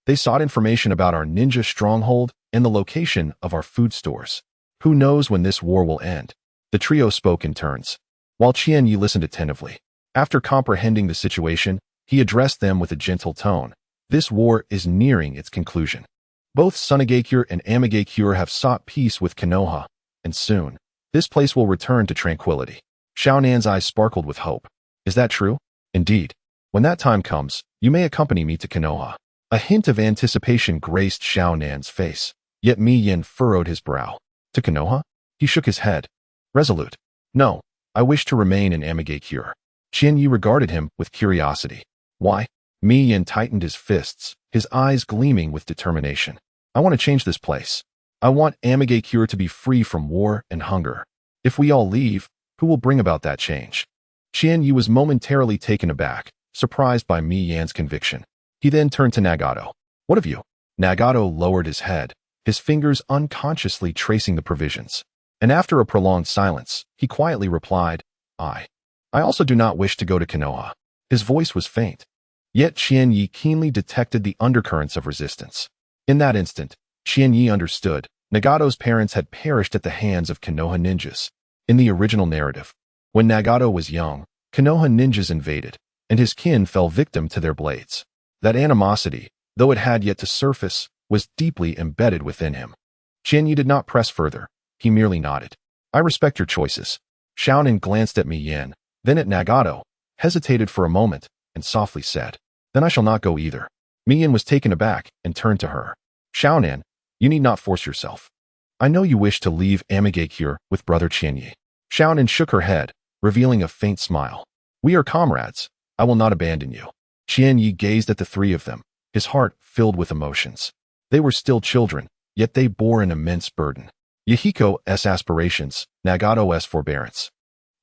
They sought information about our ninja stronghold and the location of our food stores. Who knows when this war will end? The trio spoke in turns, while Qianye listened attentively. After comprehending the situation, he addressed them with a gentle tone. This war is nearing its conclusion. Both Tsunade and Amigakure have sought peace with Konoha, and soon, this place will return to tranquility. Xiaonan's eyes sparkled with hope. Is that true? Indeed. When that time comes, you may accompany me to Konoha. A hint of anticipation graced Xiaonan's face, yet Mi Yin furrowed his brow. To Konoha? He shook his head. Resolute. No, I wish to remain in Amigakure. Qianye regarded him with curiosity. Why? Mi Yin tightened his fists, his eyes gleaming with determination. I want to change this place. I want Amigakure to be free from war and hunger. If we all leave, who will bring about that change? Qianye was momentarily taken aback, surprised by Mi Yan's conviction. He then turned to Nagato. What of you? Nagato lowered his head, his fingers unconsciously tracing the provisions. And after a prolonged silence, he quietly replied, I also do not wish to go to Konoha. His voice was faint. Yet Qianye keenly detected the undercurrents of resistance. In that instant, Qianye understood. Nagato's parents had perished at the hands of Konoha ninjas. In the original narrative, when Nagato was young, Konoha ninjas invaded, and his kin fell victim to their blades. That animosity, though it had yet to surface, was deeply embedded within him. Qianye did not press further. He merely nodded. I respect your choices. Xiaonan glanced at Mi Yin, then at Nagato, hesitated for a moment, and softly said, Then I shall not go either. Mi Yin was taken aback and turned to her. Xiaonan, you need not force yourself. I know you wish to leave Amigakure with brother Qianye. Xiaonan shook her head, revealing a faint smile. We are comrades. I will not abandon you. Qianye gazed at the three of them, his heart filled with emotions. They were still children, yet they bore an immense burden. Yahiko's aspirations, Nagato's forbearance,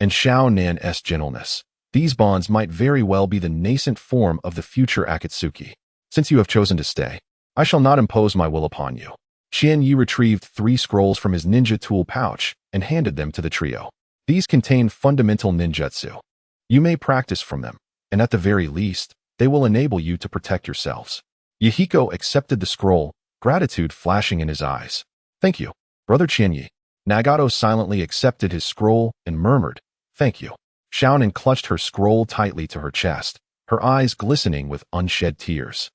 and Xiaonan's gentleness. These bonds might very well be the nascent form of the future Akatsuki. Since you have chosen to stay, I shall not impose my will upon you. Qianye retrieved 3 scrolls from his ninja tool pouch and handed them to the trio. These contain fundamental ninjutsu. You may practice from them, and at the very least, they will enable you to protect yourselves. Yahiko accepted the scroll, gratitude flashing in his eyes. Thank you, brother Qianye. Nagato silently accepted his scroll and murmured, Thank you. Xiaonan clutched her scroll tightly to her chest, her eyes glistening with unshed tears.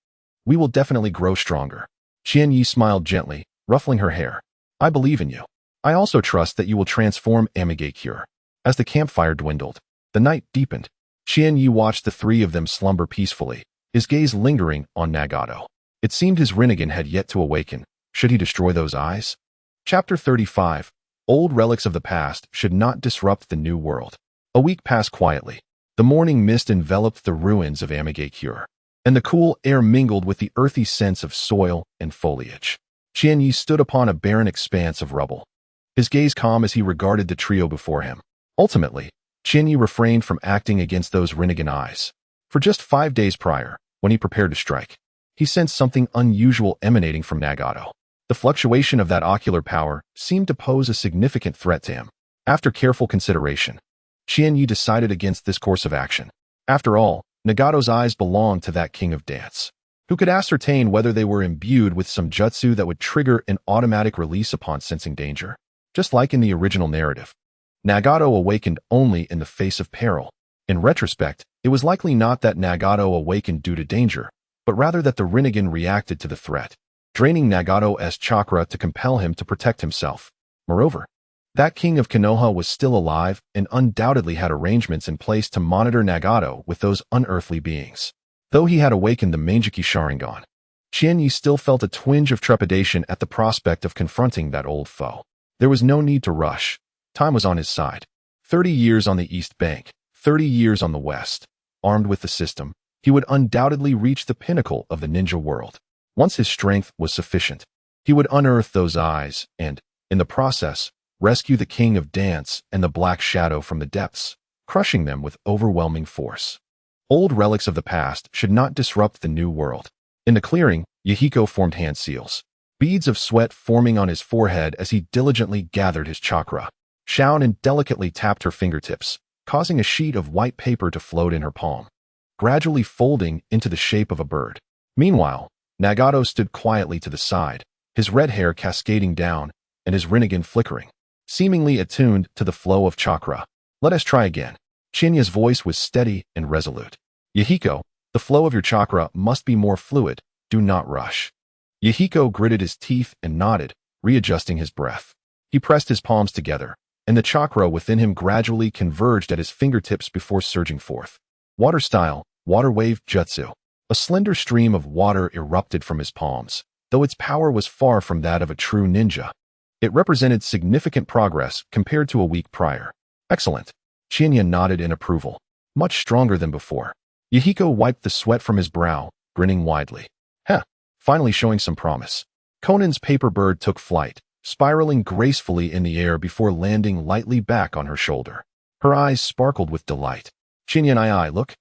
We will definitely grow stronger. Qianye smiled gently, ruffling her hair. I believe in you. I also trust that you will transform Amigakure. As the campfire dwindled, the night deepened. Qianye watched the 3 of them slumber peacefully, his gaze lingering on Nagato. It seemed his Rinnegan had yet to awaken. Should he destroy those eyes? Chapter 35. Old relics of the past should not disrupt the new world. A week passed quietly. The morning mist enveloped the ruins of Amigakure, and the cool air mingled with the earthy scents of soil and foliage. Qianye stood upon a barren expanse of rubble, his gaze calm as he regarded the trio before him. Ultimately, Qianye refrained from acting against those Rinnegan eyes. For just 5 days prior, when he prepared to strike, he sensed something unusual emanating from Nagato. The fluctuation of that ocular power seemed to pose a significant threat to him. After careful consideration, Qianye decided against this course of action. After all, Nagato's eyes belonged to that king of dance, who could ascertain whether they were imbued with some jutsu that would trigger an automatic release upon sensing danger. Just like in the original narrative, Nagato awakened only in the face of peril. In retrospect, it was likely not that Nagato awakened due to danger, but rather that the Rinnegan reacted to the threat, draining Nagato's chakra to compel him to protect himself. Moreover, that king of Konoha was still alive and undoubtedly had arrangements in place to monitor Nagato with those unearthly beings. Though he had awakened the Mangeki Sharingan, Qianye still felt a twinge of trepidation at the prospect of confronting that old foe. There was no need to rush. Time was on his side. 30 years on the East Bank, 30 years on the West. Armed with the system, he would undoubtedly reach the pinnacle of the ninja world. Once his strength was sufficient, he would unearth those eyes and, in the process, rescue the king of dance and the black shadow from the depths, crushing them with overwhelming force. Old relics of the past should not disrupt the new world. In the clearing, Yahiko formed hand seals, beads of sweat forming on his forehead as he diligently gathered his chakra. Xiaonan delicately tapped her fingertips, causing a sheet of white paper to float in her palm, gradually folding into the shape of a bird. Meanwhile, Nagato stood quietly to the side, his red hair cascading down and his rinnegan flickering, seemingly attuned to the flow of chakra. Let us try again. Chinya's voice was steady and resolute. Yahiko, the flow of your chakra must be more fluid. Do not rush. Yahiko gritted his teeth and nodded, readjusting his breath. He pressed his palms together, and the chakra within him gradually converged at his fingertips before surging forth. Water style, water wave jutsu. A slender stream of water erupted from his palms, though its power was far from that of a true ninja. It represented significant progress compared to a week prior. Excellent. Chinya nodded in approval. Much stronger than before. Yahiko wiped the sweat from his brow, grinning widely. Heh, finally showing some promise. Conan's paper bird took flight, spiraling gracefully in the air before landing lightly back on her shoulder. Her eyes sparkled with delight. Chinya and I look.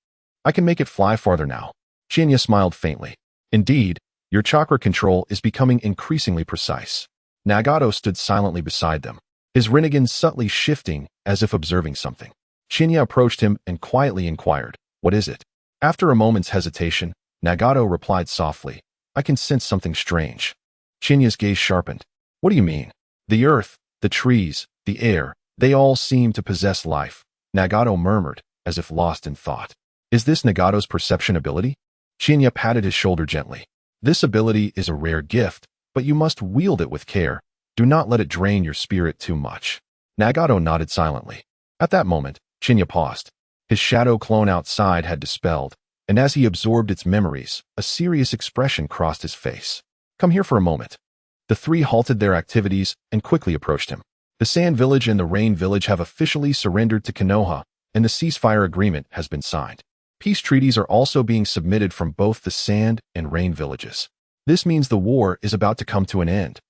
I can make it fly farther now. Chinya smiled faintly. Indeed, your chakra control is becoming increasingly precise. Nagato stood silently beside them, his rinnegan subtly shifting as if observing something. Chinya approached him and quietly inquired, "What is it?" After a moment's hesitation, Nagato replied softly, "I can sense something strange." Chinya's gaze sharpened. "What do you mean?" "The earth, the trees, the air, they all seem to possess life," Nagato murmured, as if lost in thought. "Is this Nagato's perception ability?" Chinya patted his shoulder gently. "This ability is a rare gift, but you must wield it with care. Do not let it drain your spirit too much." Nagato nodded silently. At that moment, Chinya paused. His shadow clone outside had dispelled, and as he absorbed its memories, a serious expression crossed his face. "Come here for a moment." The three halted their activities and quickly approached him. The Sand Village and the Rain Village have officially surrendered to Konoha, and the ceasefire agreement has been signed. Peace treaties are also being submitted from both the Sand and Rain villages. This means the war is about to come to an end.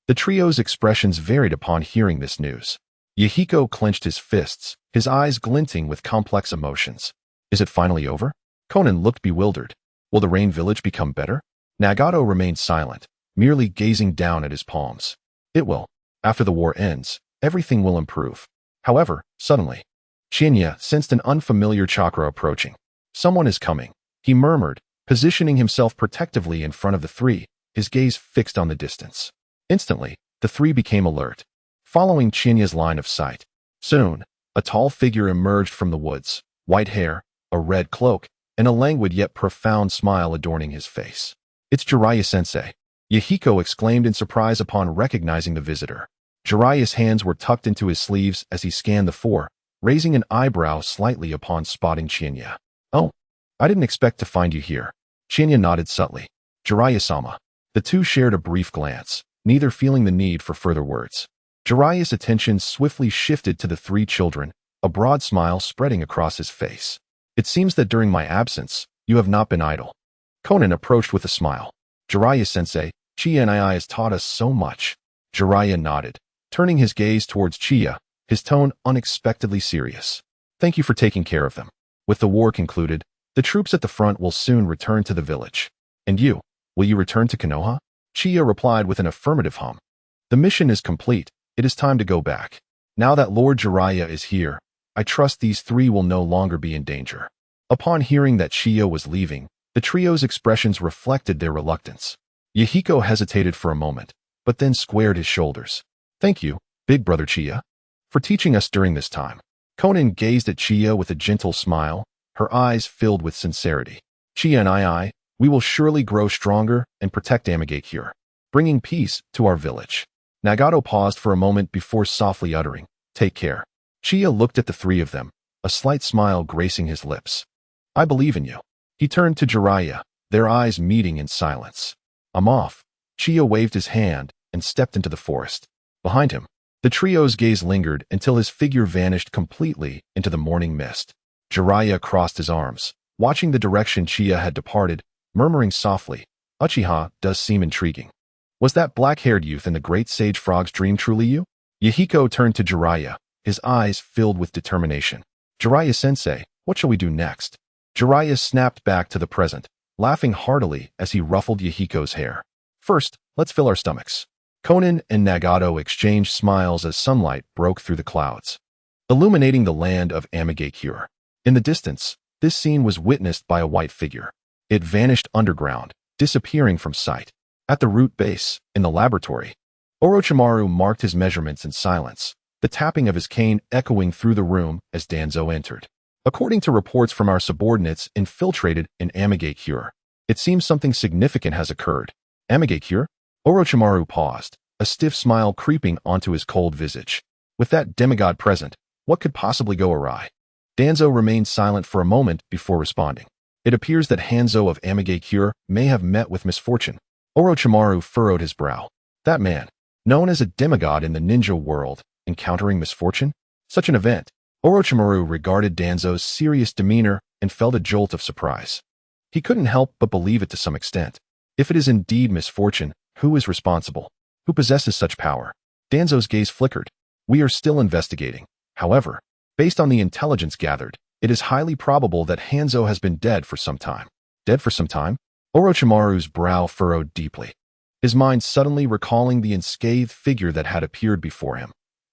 The trio's expressions varied upon hearing this news. Yahiko clenched his fists, his eyes glinting with complex emotions. Is it finally over? Conan looked bewildered. Will the Rain Village become better? Nagato remained silent, merely gazing down at his palms. It will. After the war ends, everything will improve. However, suddenly, Chinya sensed an unfamiliar chakra approaching. Someone is coming, he murmured, positioning himself protectively in front of the three, his gaze fixed on the distance. Instantly, the three became alert, following Chinya's line of sight. Soon, a tall figure emerged from the woods, white hair, a red cloak, and a languid yet profound smile adorning his face. "It's Jiraiya-sensei," Yahiko exclaimed in surprise upon recognizing the visitor. Jiraiya's hands were tucked into his sleeves as he scanned the four, raising an eyebrow slightly upon spotting Chinya. "Oh, I didn't expect to find you here." Chinya nodded subtly. "Jiraiya-sama." The two shared a brief glance, neither feeling the need for further words. Jiraiya's attention swiftly shifted to the three children, a broad smile spreading across his face. "It seems that during my absence, you have not been idle." Conan approached with a smile. "Jiraiya-sensei, Chiya and I has taught us so much." Jiraiya nodded, turning his gaze towards Chiya, his tone unexpectedly serious. "Thank you for taking care of them. With the war concluded, the troops at the front will soon return to the village. And you, will you return to Konoha?" Chiya replied with an affirmative hum. "The mission is complete. It is time to go back. Now that Lord Jiraiya is here, I trust these three will no longer be in danger." Upon hearing that Chiya was leaving, the trio's expressions reflected their reluctance. Yahiko hesitated for a moment, but then squared his shoulders. "Thank you, big brother Chiya, for teaching us during this time." Conan gazed at Chiya with a gentle smile, her eyes filled with sincerity. "Chiya and we will surely grow stronger and protect Amigakure, bringing peace to our village." Nagato paused for a moment before softly uttering, "Take care." Chiya looked at the three of them, a slight smile gracing his lips. "I believe in you." He turned to Jiraiya, their eyes meeting in silence. "I'm off." Chiya waved his hand and stepped into the forest. Behind him, the trio's gaze lingered until his figure vanished completely into the morning mist. Jiraiya crossed his arms, watching the direction Chiya had departed, murmuring softly, "Uchiha does seem intriguing. Was that black-haired youth in the great sage frog's dream truly you?" Yahiko turned to Jiraiya, his eyes filled with determination. Jiraiya-sensei, what shall we do next? Jiraiya snapped back to the present, laughing heartily as he ruffled Yahiko's hair. First, let's fill our stomachs. Konan and Nagato exchanged smiles as sunlight broke through the clouds, illuminating the land of Amigakure. In the distance, this scene was witnessed by a white figure. It vanished underground, disappearing from sight. At the root base, in the laboratory, Orochimaru marked his measurements in silence, the tapping of his cane echoing through the room as Danzo entered. According to reports from our subordinates infiltrated in Amigakure, it seems something significant has occurred. Amigakure? Orochimaru paused, a stiff smile creeping onto his cold visage. With that demigod present, what could possibly go awry? Danzo remained silent for a moment before responding. It appears that Hanzo of Amigakure may have met with misfortune. Orochimaru furrowed his brow. That man, known as a demigod in the ninja world, encountering misfortune? Such an event. Orochimaru regarded Danzo's serious demeanor and felt a jolt of surprise. He couldn't help but believe it to some extent. If it is indeed misfortune, who is responsible? Who possesses such power? Danzo's gaze flickered. We are still investigating. However, based on the intelligence gathered, it is highly probable that Hanzo has been dead for some time. Dead for some time? Orochimaru's brow furrowed deeply, his mind suddenly recalling the unscathed figure that had appeared before him.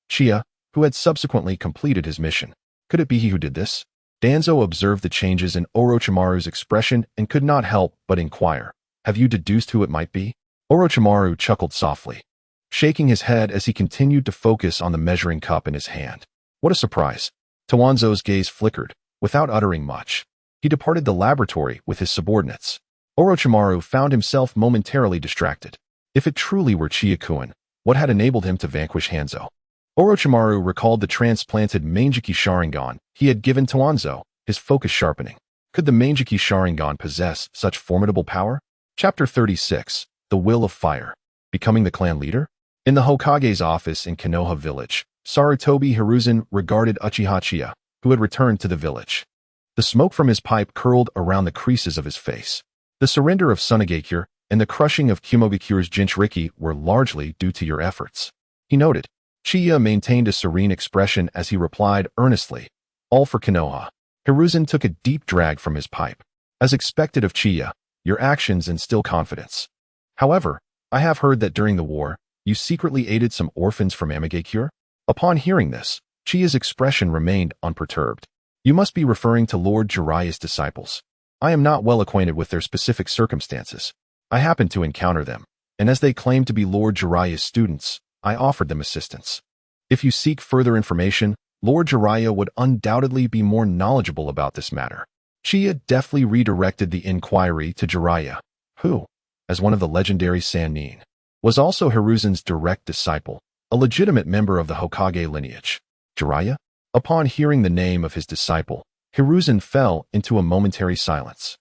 Chiya, who had subsequently completed his mission. Could it be he who did this? Danzo observed the changes in Orochimaru's expression and could not help but inquire. Have you deduced who it might be? Orochimaru chuckled softly, shaking his head as he continued to focus on the measuring cup in his hand. What a surprise. Tawanzo's gaze flickered, without uttering much. He departed the laboratory with his subordinates. Orochimaru found himself momentarily distracted. If it truly were Chiya-kun, what had enabled him to vanquish Hanzo? Orochimaru recalled the transplanted Manjiki Sharingan he had given Tawanzo, his focus sharpening. Could the Manjiki Sharingan possess such formidable power? Chapter 36, The Will of Fire. Becoming the clan leader? In the Hokage's office in Konoha village, Sarutobi Hiruzen regarded Uchiha Qianye, who had returned to the village. The smoke from his pipe curled around the creases of his face. The surrender of Tsunade and the crushing of Kumogakure's Jinchuriki were largely due to your efforts. He noted. Chiya maintained a serene expression as he replied earnestly, all for Konoha. Hiruzen took a deep drag from his pipe. As expected of Chiya, your actions instill confidence. However, I have heard that during the war, you secretly aided some orphans from Amigakure? Upon hearing this, Chiya's expression remained unperturbed. You must be referring to Lord Jiraiya's disciples. I am not well acquainted with their specific circumstances. I happened to encounter them, and as they claimed to be Lord Jiraiya's students, I offered them assistance. If you seek further information, Lord Jiraiya would undoubtedly be more knowledgeable about this matter. Chiya deftly redirected the inquiry to Jiraiya, who, as one of the legendary Sannin, was also Hiruzen's direct disciple, a legitimate member of the Hokage lineage. Jiraiya? Upon hearing the name of his disciple, Hiruzen fell into a momentary silence.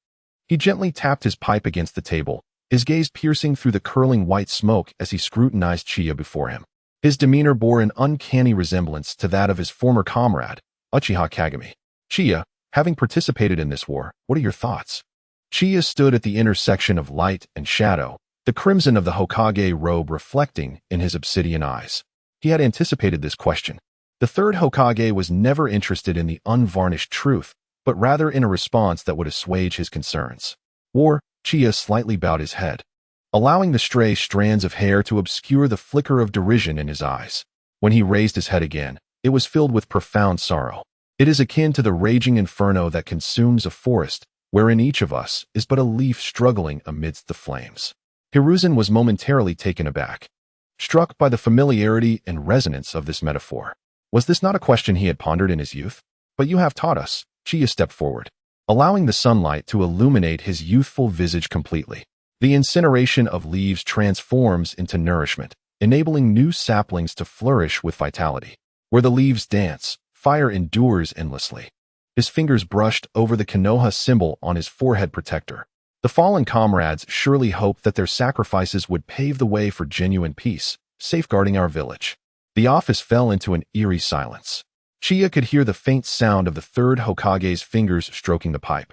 He gently tapped his pipe against the table, his gaze piercing through the curling white smoke as he scrutinized Chiya before him. His demeanor bore an uncanny resemblance to that of his former comrade, Uchiha Qianye. Chiya, having participated in this war, what are your thoughts? Chiya stood at the intersection of light and shadow, the crimson of the Hokage robe reflecting in his obsidian eyes. He had anticipated this question. The third Hokage was never interested in the unvarnished truth, but rather in a response that would assuage his concerns. War, Chiya slightly bowed his head, allowing the stray strands of hair to obscure the flicker of derision in his eyes. When he raised his head again, it was filled with profound sorrow. It is akin to the raging inferno that consumes a forest, wherein each of us is but a leaf struggling amidst the flames. Hiruzen was momentarily taken aback, struck by the familiarity and resonance of this metaphor. Was this not a question he had pondered in his youth? But you have taught us. Chiya stepped forward, allowing the sunlight to illuminate his youthful visage completely. The incineration of leaves transforms into nourishment, enabling new saplings to flourish with vitality. Where the leaves dance, fire endures endlessly. His fingers brushed over the Konoha symbol on his forehead protector. The fallen comrades surely hoped that their sacrifices would pave the way for genuine peace, safeguarding our village. The office fell into an eerie silence. Chiya could hear the faint sound of the third Hokage's fingers stroking the pipe,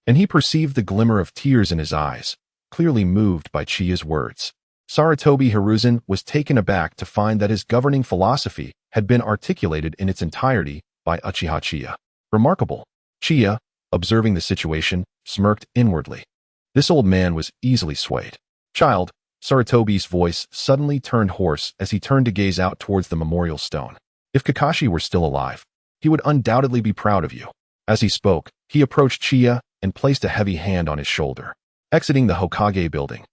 and he perceived the glimmer of tears in his eyes, clearly moved by Chiya's words. Sarutobi Hiruzen was taken aback to find that his governing philosophy had been articulated in its entirety by Uchiha Qianye. Remarkable. Chiya, observing the situation, smirked inwardly. This old man was easily swayed. Child, Sarutobi's voice suddenly turned hoarse as he turned to gaze out towards the memorial stone. If Kakashi were still alive, he would undoubtedly be proud of you. As he spoke, he approached Chiya and placed a heavy hand on his shoulder. Exiting the Hokage building,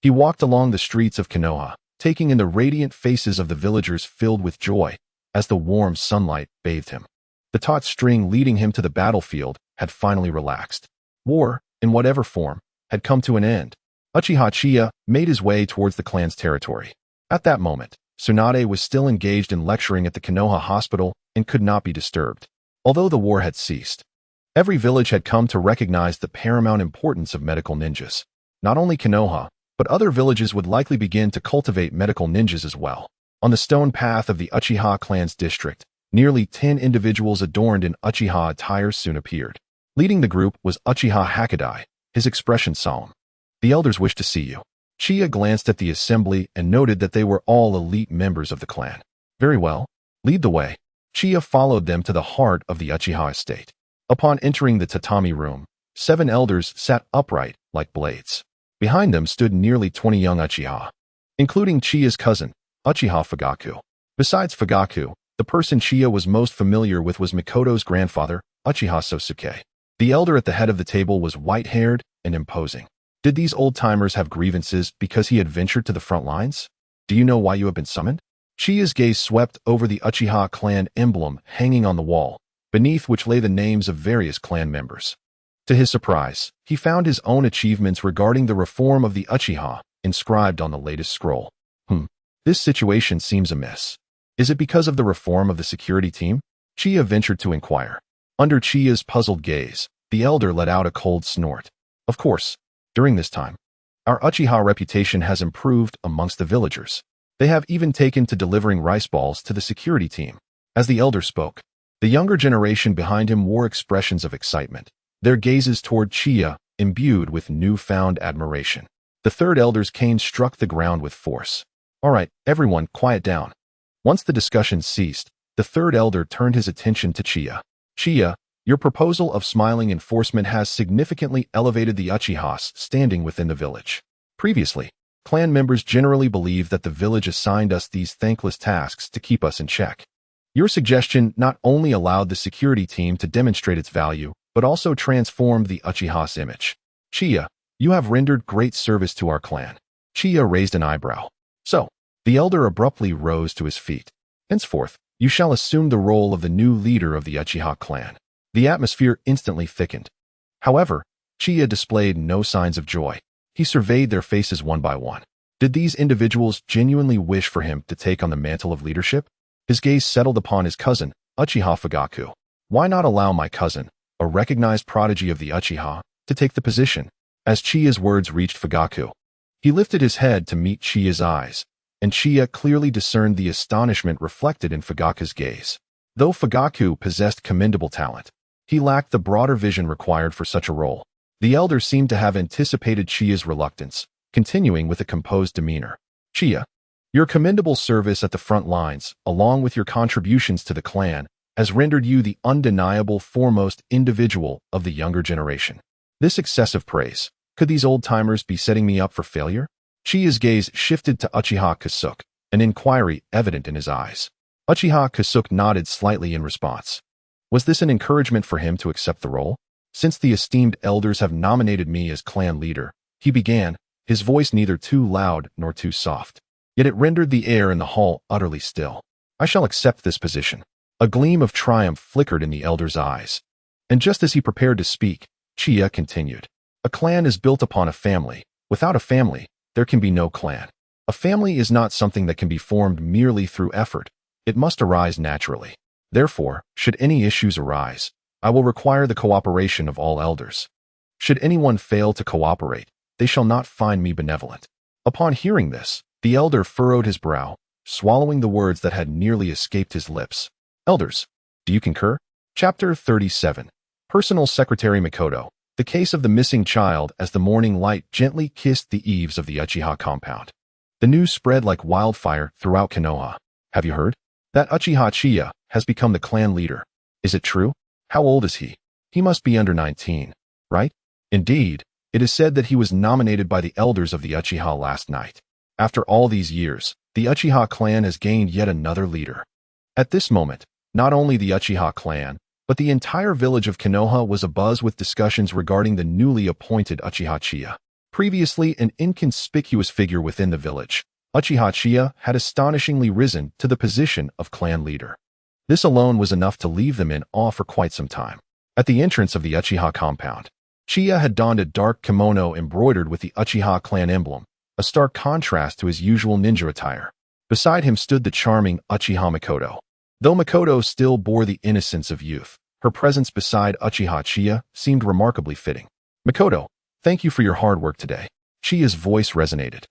he walked along the streets of Konoha, taking in the radiant faces of the villagers filled with joy as the warm sunlight bathed him. The taut string leading him to the battlefield had finally relaxed. War, in whatever form, had come to an end. Uchiha Qianye made his way towards the clan's territory. At that moment, Tsunade was still engaged in lecturing at the Konoha hospital and could not be disturbed. Although the war had ceased, every village had come to recognize the paramount importance of medical ninjas. Not only Konoha, but other villages would likely begin to cultivate medical ninjas as well. On the stone path of the Uchiha clan's district, nearly 10 individuals adorned in Uchiha attire soon appeared. Leading the group was Uchiha Hakadai, his expression solemn. The elders wish to see you. Chiya glanced at the assembly and noted that they were all elite members of the clan. Very well. Lead the way. Chiya followed them to the heart of the Uchiha estate. Upon entering the tatami room, 7 elders sat upright like blades. Behind them stood nearly 20 young Uchiha, including Chiya's cousin, Uchiha Fugaku. Besides Fugaku, the person Chiya was most familiar with was Mikoto's grandfather, Uchiha Sosuke. The elder at the head of the table was white-haired and imposing. Did these old-timers have grievances because he had ventured to the front lines? Do you know why you have been summoned? Chiya's gaze swept over the Uchiha clan emblem hanging on the wall, beneath which lay the names of various clan members. To his surprise, he found his own achievements regarding the reform of the Uchiha inscribed on the latest scroll. This situation seems amiss. Is it because of the reform of the security team? Chiya ventured to inquire. Under Chiya's puzzled gaze, the elder let out a cold snort. Of course, during this time, our Uchiha reputation has improved amongst the villagers. They have even taken to delivering rice balls to the security team. As the elder spoke, the younger generation behind him wore expressions of excitement, their gazes toward Chiya imbued with newfound admiration. The third elder's cane struck the ground with force. All right, everyone, quiet down. Once the discussion ceased, the third elder turned his attention to Chiya. Chiya, your proposal of smiling enforcement has significantly elevated the Uchihas standing within the village. Previously, clan members generally believed that the village assigned us these thankless tasks to keep us in check. Your suggestion not only allowed the security team to demonstrate its value, but also transformed the Uchiha's image. Chiya, you have rendered great service to our clan. Chiya raised an eyebrow. So, the elder abruptly rose to his feet. Henceforth, you shall assume the role of the new leader of the Uchiha clan. The atmosphere instantly thickened. However, Chiya displayed no signs of joy. He surveyed their faces one by one. Did these individuals genuinely wish for him to take on the mantle of leadership? His gaze settled upon his cousin, Uchiha Fugaku. Why not allow my cousin, a recognized prodigy of the Uchiha, to take the position? As Chiya's words reached Fugaku, he lifted his head to meet Chiya's eyes, and Chiya clearly discerned the astonishment reflected in Fugaku's gaze. Though Fugaku possessed commendable talent, he lacked the broader vision required for such a role. The elder seemed to have anticipated Chiya's reluctance, continuing with a composed demeanor. Chiya, your commendable service at the front lines, along with your contributions to the clan, has rendered you the undeniable foremost individual of the younger generation. This excessive praise, could these old-timers be setting me up for failure? Chiya's gaze shifted to Uchiha Kasuke, an inquiry evident in his eyes. Uchiha Kasuke nodded slightly in response. Was this an encouragement for him to accept the role? Since the esteemed elders have nominated me as clan leader, he began, his voice neither too loud nor too soft. Yet it rendered the air in the hall utterly still. I shall accept this position. A gleam of triumph flickered in the elder's eyes. And just as he prepared to speak, Chiya continued. A clan is built upon a family. Without a family, there can be no clan. A family is not something that can be formed merely through effort. It must arise naturally. Therefore, should any issues arise, I will require the cooperation of all elders. Should anyone fail to cooperate, they shall not find me benevolent. Upon hearing this, the elder furrowed his brow, swallowing the words that had nearly escaped his lips. Elders, do you concur? Chapter 37. Personal Secretary Mikoto. The case of the missing child as the morning light gently kissed the eaves of the Uchiha compound. The news spread like wildfire throughout Konoha. Have you heard? That Uchiha Chiya has become the clan leader. Is it true? How old is he? He must be under 19, right? Indeed, it is said that he was nominated by the elders of the Uchiha last night. After all these years, the Uchiha clan has gained yet another leader. At this moment, not only the Uchiha clan, but the entire village of Konoha was abuzz with discussions regarding the newly appointed Uchiha Chiya. Previously an inconspicuous figure within the village, Uchiha Chiya had astonishingly risen to the position of clan leader. This alone was enough to leave them in awe for quite some time. At the entrance of the Uchiha compound, Chiya had donned a dark kimono embroidered with the Uchiha clan emblem, a stark contrast to his usual ninja attire. Beside him stood the charming Uchiha Makoto. Though Makoto still bore the innocence of youth, her presence beside Uchiha Chiya seemed remarkably fitting. Makoto, thank you for your hard work today. Chiya's voice resonated,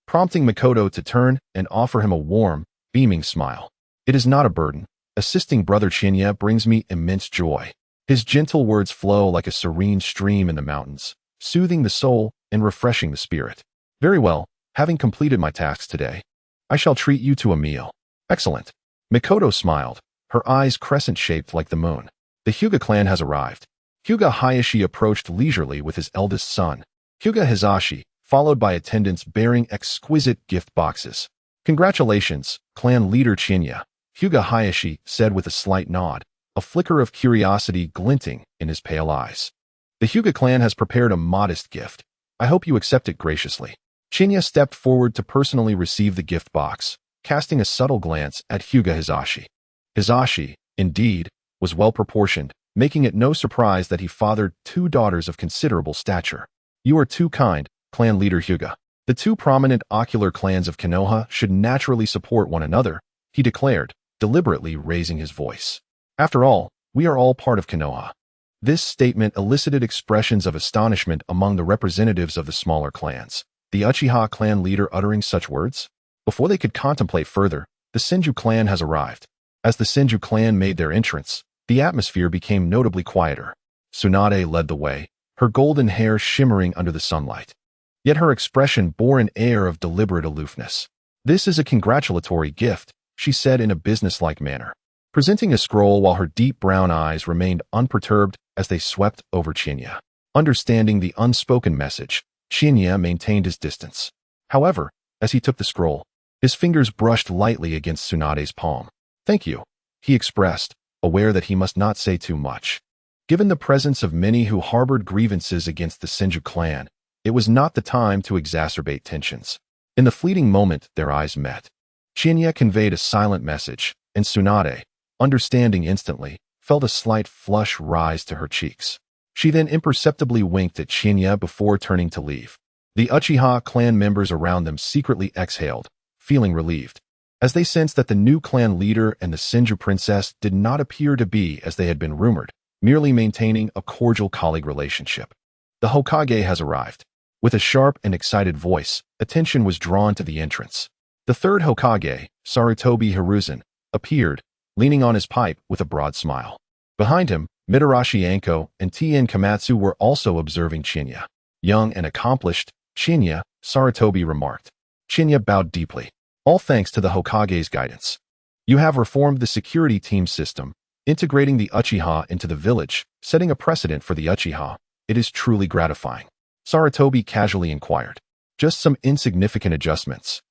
prompting Makoto to turn and offer him a warm, beaming smile. It is not a burden. Assisting brother Chinya brings me immense joy. His gentle words flow like a serene stream in the mountains, soothing the soul and refreshing the spirit. Very well, having completed my tasks today, I shall treat you to a meal. Excellent. Makoto smiled, her eyes crescent-shaped like the moon. The Hyuga clan has arrived. Hyuga Hayashi approached leisurely with his eldest son, Hyuga Hizashi, followed by attendants bearing exquisite gift boxes. Congratulations, clan leader Chinya, Hyuga Hayashi said with a slight nod, a flicker of curiosity glinting in his pale eyes. The Hyuga clan has prepared a modest gift. I hope you accept it graciously. Chinya stepped forward to personally receive the gift box, casting a subtle glance at Hyuga Hizashi. Hizashi, indeed, was well-proportioned, making it no surprise that he fathered 2 daughters of considerable stature. You are too kind, clan leader Hyuga. The 2 prominent ocular clans of Konoha should naturally support one another, he declared, deliberately raising his voice. After all, we are all part of Konoha. This statement elicited expressions of astonishment among the representatives of the smaller clans. The Uchiha clan leader uttering such words? Before they could contemplate further, the Senju clan has arrived. As the Senju clan made their entrance, the atmosphere became notably quieter. Tsunade led the way, her golden hair shimmering under the sunlight. Yet her expression bore an air of deliberate aloofness. This is a congratulatory gift, she said in a businesslike manner, presenting a scroll while her deep brown eyes remained unperturbed as they swept over Chinya. Understanding the unspoken message, Chinya maintained his distance. However, as he took the scroll, his fingers brushed lightly against Tsunade's palm. Thank you, he expressed, aware that he must not say too much. Given the presence of many who harbored grievances against the Senju clan, it was not the time to exacerbate tensions. In the fleeting moment their eyes met, Chinya conveyed a silent message, and Tsunade, understanding instantly, felt a slight flush rise to her cheeks. She then imperceptibly winked at Chinya before turning to leave. The Uchiha clan members around them secretly exhaled, feeling relieved, as they sensed that the new clan leader and the Senju princess did not appear to be as they had been rumored, merely maintaining a cordial colleague relationship. The Hokage has arrived. With a sharp and excited voice, attention was drawn to the entrance. The third Hokage, Sarutobi Hiruzen, appeared, leaning on his pipe with a broad smile. Behind him, Mitarashi Anko and Tien Komatsu were also observing Chinya. Young and accomplished, Chinya, Sarutobi remarked. Chinya bowed deeply. All thanks to the Hokage's guidance. You have reformed the security team system, integrating the Uchiha into the village, setting a precedent for the Uchiha. It is truly gratifying. Sarutobi casually inquired. Just some insignificant adjustments.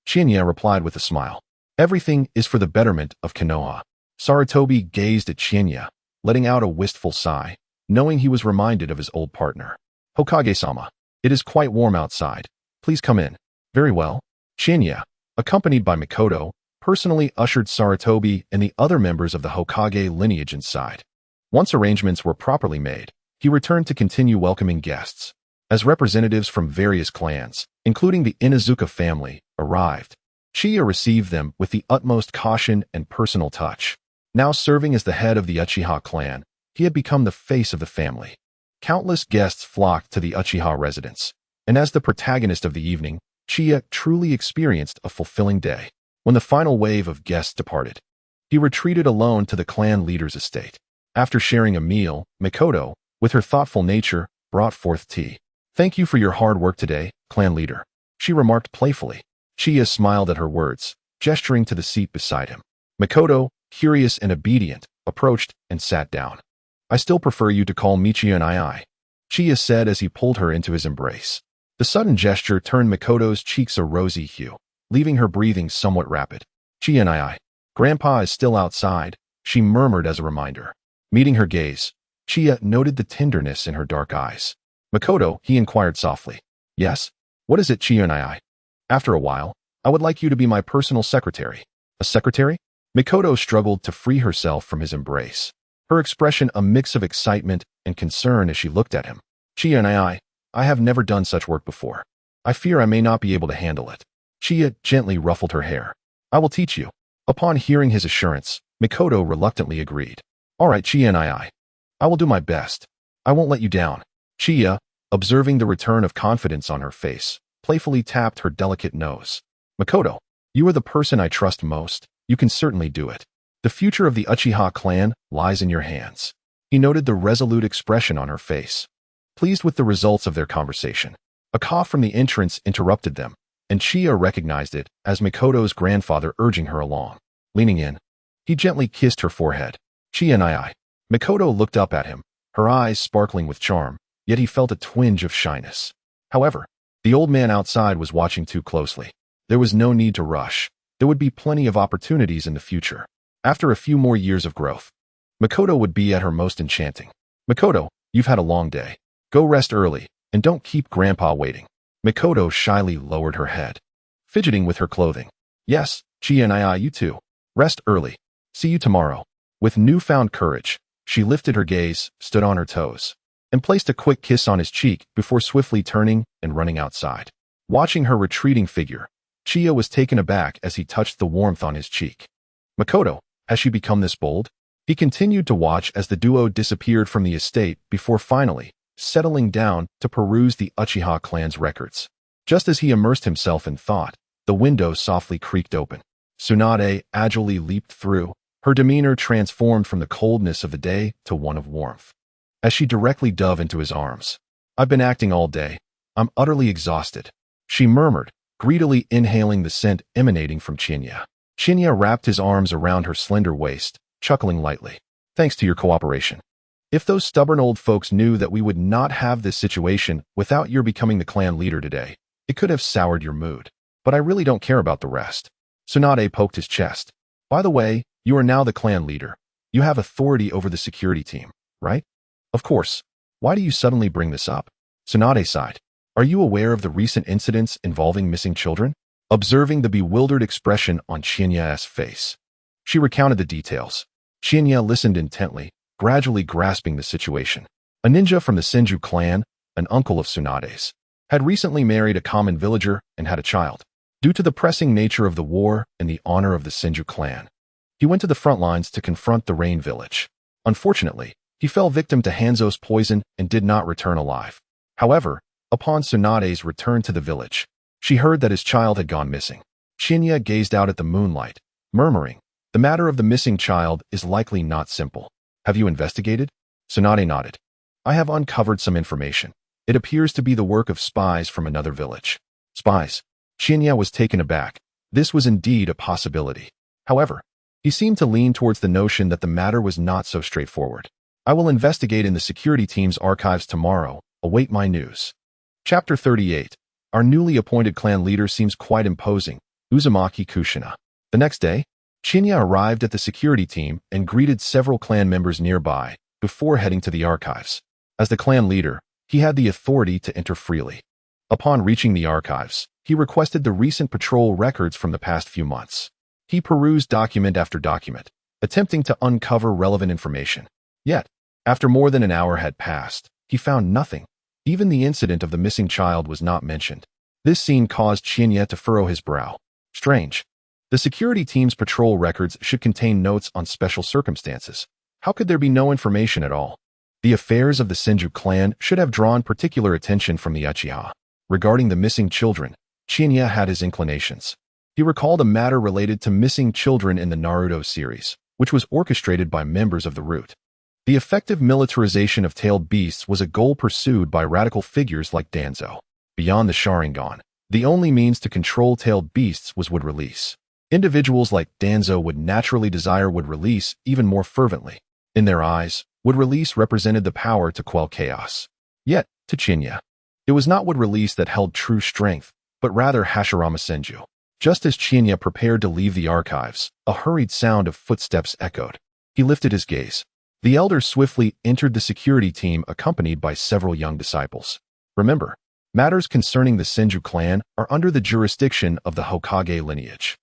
Chinya replied with a smile. Everything is for the betterment of Konoha. Sarutobi gazed at Chinya, letting out a wistful sigh, knowing he was reminded of his old partner. Hokage-sama, it is quite warm outside. Please come in. Very well. Chinya, accompanied by Makoto, personally ushered Sarutobi and the other members of the Hokage lineage inside. Once arrangements were properly made, he returned to continue welcoming guests. As representatives from various clans, including the Inuzuka family, arrived, Chiya received them with the utmost caution and personal touch. Now serving as the head of the Uchiha clan, he had become the face of the family. Countless guests flocked to the Uchiha residence, and as the protagonist of the evening, Chiya truly experienced a fulfilling day. When the final wave of guests departed, he retreated alone to the clan leader's estate. After sharing a meal, Makoto, with her thoughtful nature, brought forth tea. Thank you for your hard work today, clan leader, she remarked playfully. Chiya smiled at her words, gesturing to the seat beside him. Makoto, curious and obedient, approached and sat down. I still prefer you to call me Chiya, Chiya said as he pulled her into his embrace. The sudden gesture turned Makoto's cheeks a rosy hue, leaving her breathing somewhat rapid. Chiya, Grandpa is still outside, she murmured as a reminder. Meeting her gaze, Chiya noted the tenderness in her dark eyes. Makoto, he inquired softly. Yes? What is it, Chiya? After a while, I would like you to be my personal secretary. A secretary? Makoto struggled to free herself from his embrace, her expression a mix of excitement and concern as she looked at him. Chiya, I have never done such work before. I fear I may not be able to handle it. Chiya gently ruffled her hair. I will teach you. Upon hearing his assurance, Makoto reluctantly agreed. All right, Chiya, I will do my best. I won't let you down. Chiya, observing the return of confidence on her face, playfully tapped her delicate nose. Makoto, you are the person I trust most. You can certainly do it. The future of the Uchiha clan lies in your hands. He noted the resolute expression on her face. Pleased with the results of their conversation, a cough from the entrance interrupted them, and Chiya recognized it as Makoto's grandfather urging her along. Leaning in, he gently kissed her forehead. Chiya. Makoto looked up at him, her eyes sparkling with charm, yet he felt a twinge of shyness. However, the old man outside was watching too closely. There was no need to rush. There would be plenty of opportunities in the future. After a few more years of growth, Makoto would be at her most enchanting. Makoto, you've had a long day. Go rest early, and don't keep Grandpa waiting. Makoto shyly lowered her head, fidgeting with her clothing. Yes, Chiya, you too. Rest early. See you tomorrow. With newfound courage, she lifted her gaze, stood on her toes, and placed a quick kiss on his cheek before swiftly turning and running outside. Watching her retreating figure, Chiya was taken aback as he touched the warmth on his cheek. Makoto, has she become this bold? He continued to watch as the duo disappeared from the estate before finally settling down to peruse the Uchiha clan's records. Just as he immersed himself in thought, the window softly creaked open. Tsunade agilely leaped through, her demeanor transformed from the coldness of the day to one of warmth. As she directly dove into his arms, I've been acting all day. I'm utterly exhausted, she murmured, greedily inhaling the scent emanating from Chiya. Chiya wrapped his arms around her slender waist, chuckling lightly. Thanks to your cooperation. If those stubborn old folks knew that we would not have this situation without your becoming the clan leader today, it could have soured your mood. But I really don't care about the rest. Tsunade poked his chest. By the way, you are now the clan leader. You have authority over the security team, right? Of course. Why do you suddenly bring this up? Tsunade sighed. Are you aware of the recent incidents involving missing children? Observing the bewildered expression on Chiya's face, she recounted the details. Chiya listened intently, gradually grasping the situation. A ninja from the Senju clan, an uncle of Tsunade's, had recently married a common villager and had a child. Due to the pressing nature of the war and the honor of the Senju clan, he went to the front lines to confront the Rain village. Unfortunately, he fell victim to Hanzo's poison and did not return alive. However, upon Tsunade's return to the village, she heard that his child had gone missing. Chiya gazed out at the moonlight, murmuring, the matter of the missing child is likely not simple. Have you investigated? Tsunade nodded. I have uncovered some information. It appears to be the work of spies from another village. Spies? Chiya was taken aback. This was indeed a possibility. However, he seemed to lean towards the notion that the matter was not so straightforward. I will investigate in the security team's archives tomorrow. Await my news. Chapter 38. Our newly appointed clan leader seems quite imposing. Uzumaki Kushina. The next day, Chiya arrived at the security team and greeted several clan members nearby before heading to the archives. As the clan leader, he had the authority to enter freely. Upon reaching the archives, he requested the recent patrol records from the past few months. He perused document after document, attempting to uncover relevant information. Yet, after more than an hour had passed, he found nothing. Even the incident of the missing child was not mentioned. This scene caused Chiya to furrow his brow. Strange. The security team's patrol records should contain notes on special circumstances. How could there be no information at all? The affairs of the Senju clan should have drawn particular attention from the Uchiha. Regarding the missing children, Chiya had his inclinations. He recalled a matter related to missing children in the Naruto series, which was orchestrated by members of the Root. The effective militarization of tailed beasts was a goal pursued by radical figures like Danzo. Beyond the Sharingan, The only means to control tailed beasts was wood release. Individuals like Danzo would naturally desire wood release even more fervently. In their eyes, wood release represented the power to quell chaos. Yet, to Chinya, it was not wood release that held true strength, but rather Hashirama Senju. Just as Chinya prepared to leave the archives, a hurried sound of footsteps echoed. He lifted his gaze. The elder swiftly entered the security team accompanied by several young disciples. Remember, matters concerning the Senju clan are under the jurisdiction of the Hokage lineage,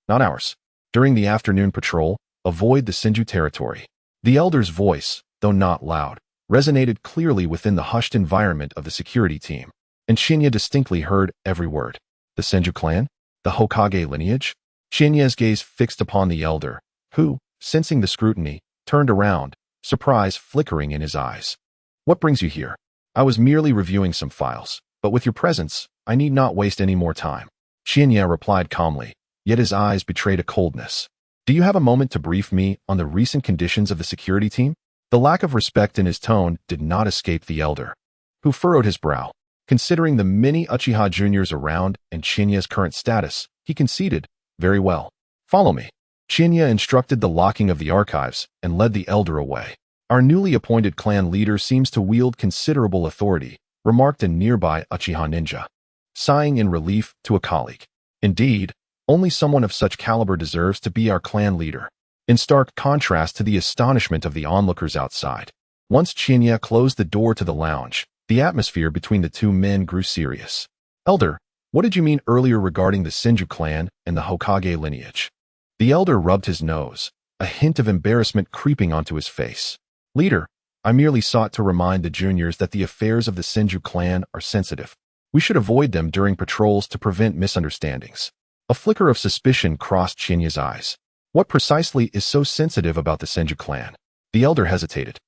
not ours. During the afternoon patrol, avoid the Senju territory. The elder's voice, though not loud, resonated clearly within the hushed environment of the security team, and Chinya distinctly heard every word. The Senju clan? The Hokage lineage? Chinya's gaze fixed upon the elder, who, sensing the scrutiny, turned around, surprise flickering in his eyes. What brings you here? I was merely reviewing some files, but with your presence, I need not waste any more time. Chinya replied calmly, yet his eyes betrayed a coldness. Do you have a moment to brief me on the recent conditions of the security team? The lack of respect in his tone did not escape the elder, who furrowed his brow. Considering the many Uchiha juniors around and Chinya's current status, he conceded, very well. Follow me. Chinya instructed the locking of the archives and led the elder away. Our newly appointed clan leader seems to wield considerable authority, remarked a nearby Uchiha ninja, sighing in relief to a colleague. Indeed, only someone of such caliber deserves to be our clan leader. In stark contrast to the astonishment of the onlookers outside. Once Chinya closed the door to the lounge, the atmosphere between the two men grew serious. Elder, what did you mean earlier regarding the Senju clan and the Hokage lineage? The elder rubbed his nose, a hint of embarrassment creeping onto his face. Leader, I merely sought to remind the juniors that the affairs of the Senju clan are sensitive. We should avoid them during patrols to prevent misunderstandings. A flicker of suspicion crossed Chinya's eyes. What precisely is so sensitive about the Senju clan? The elder hesitated,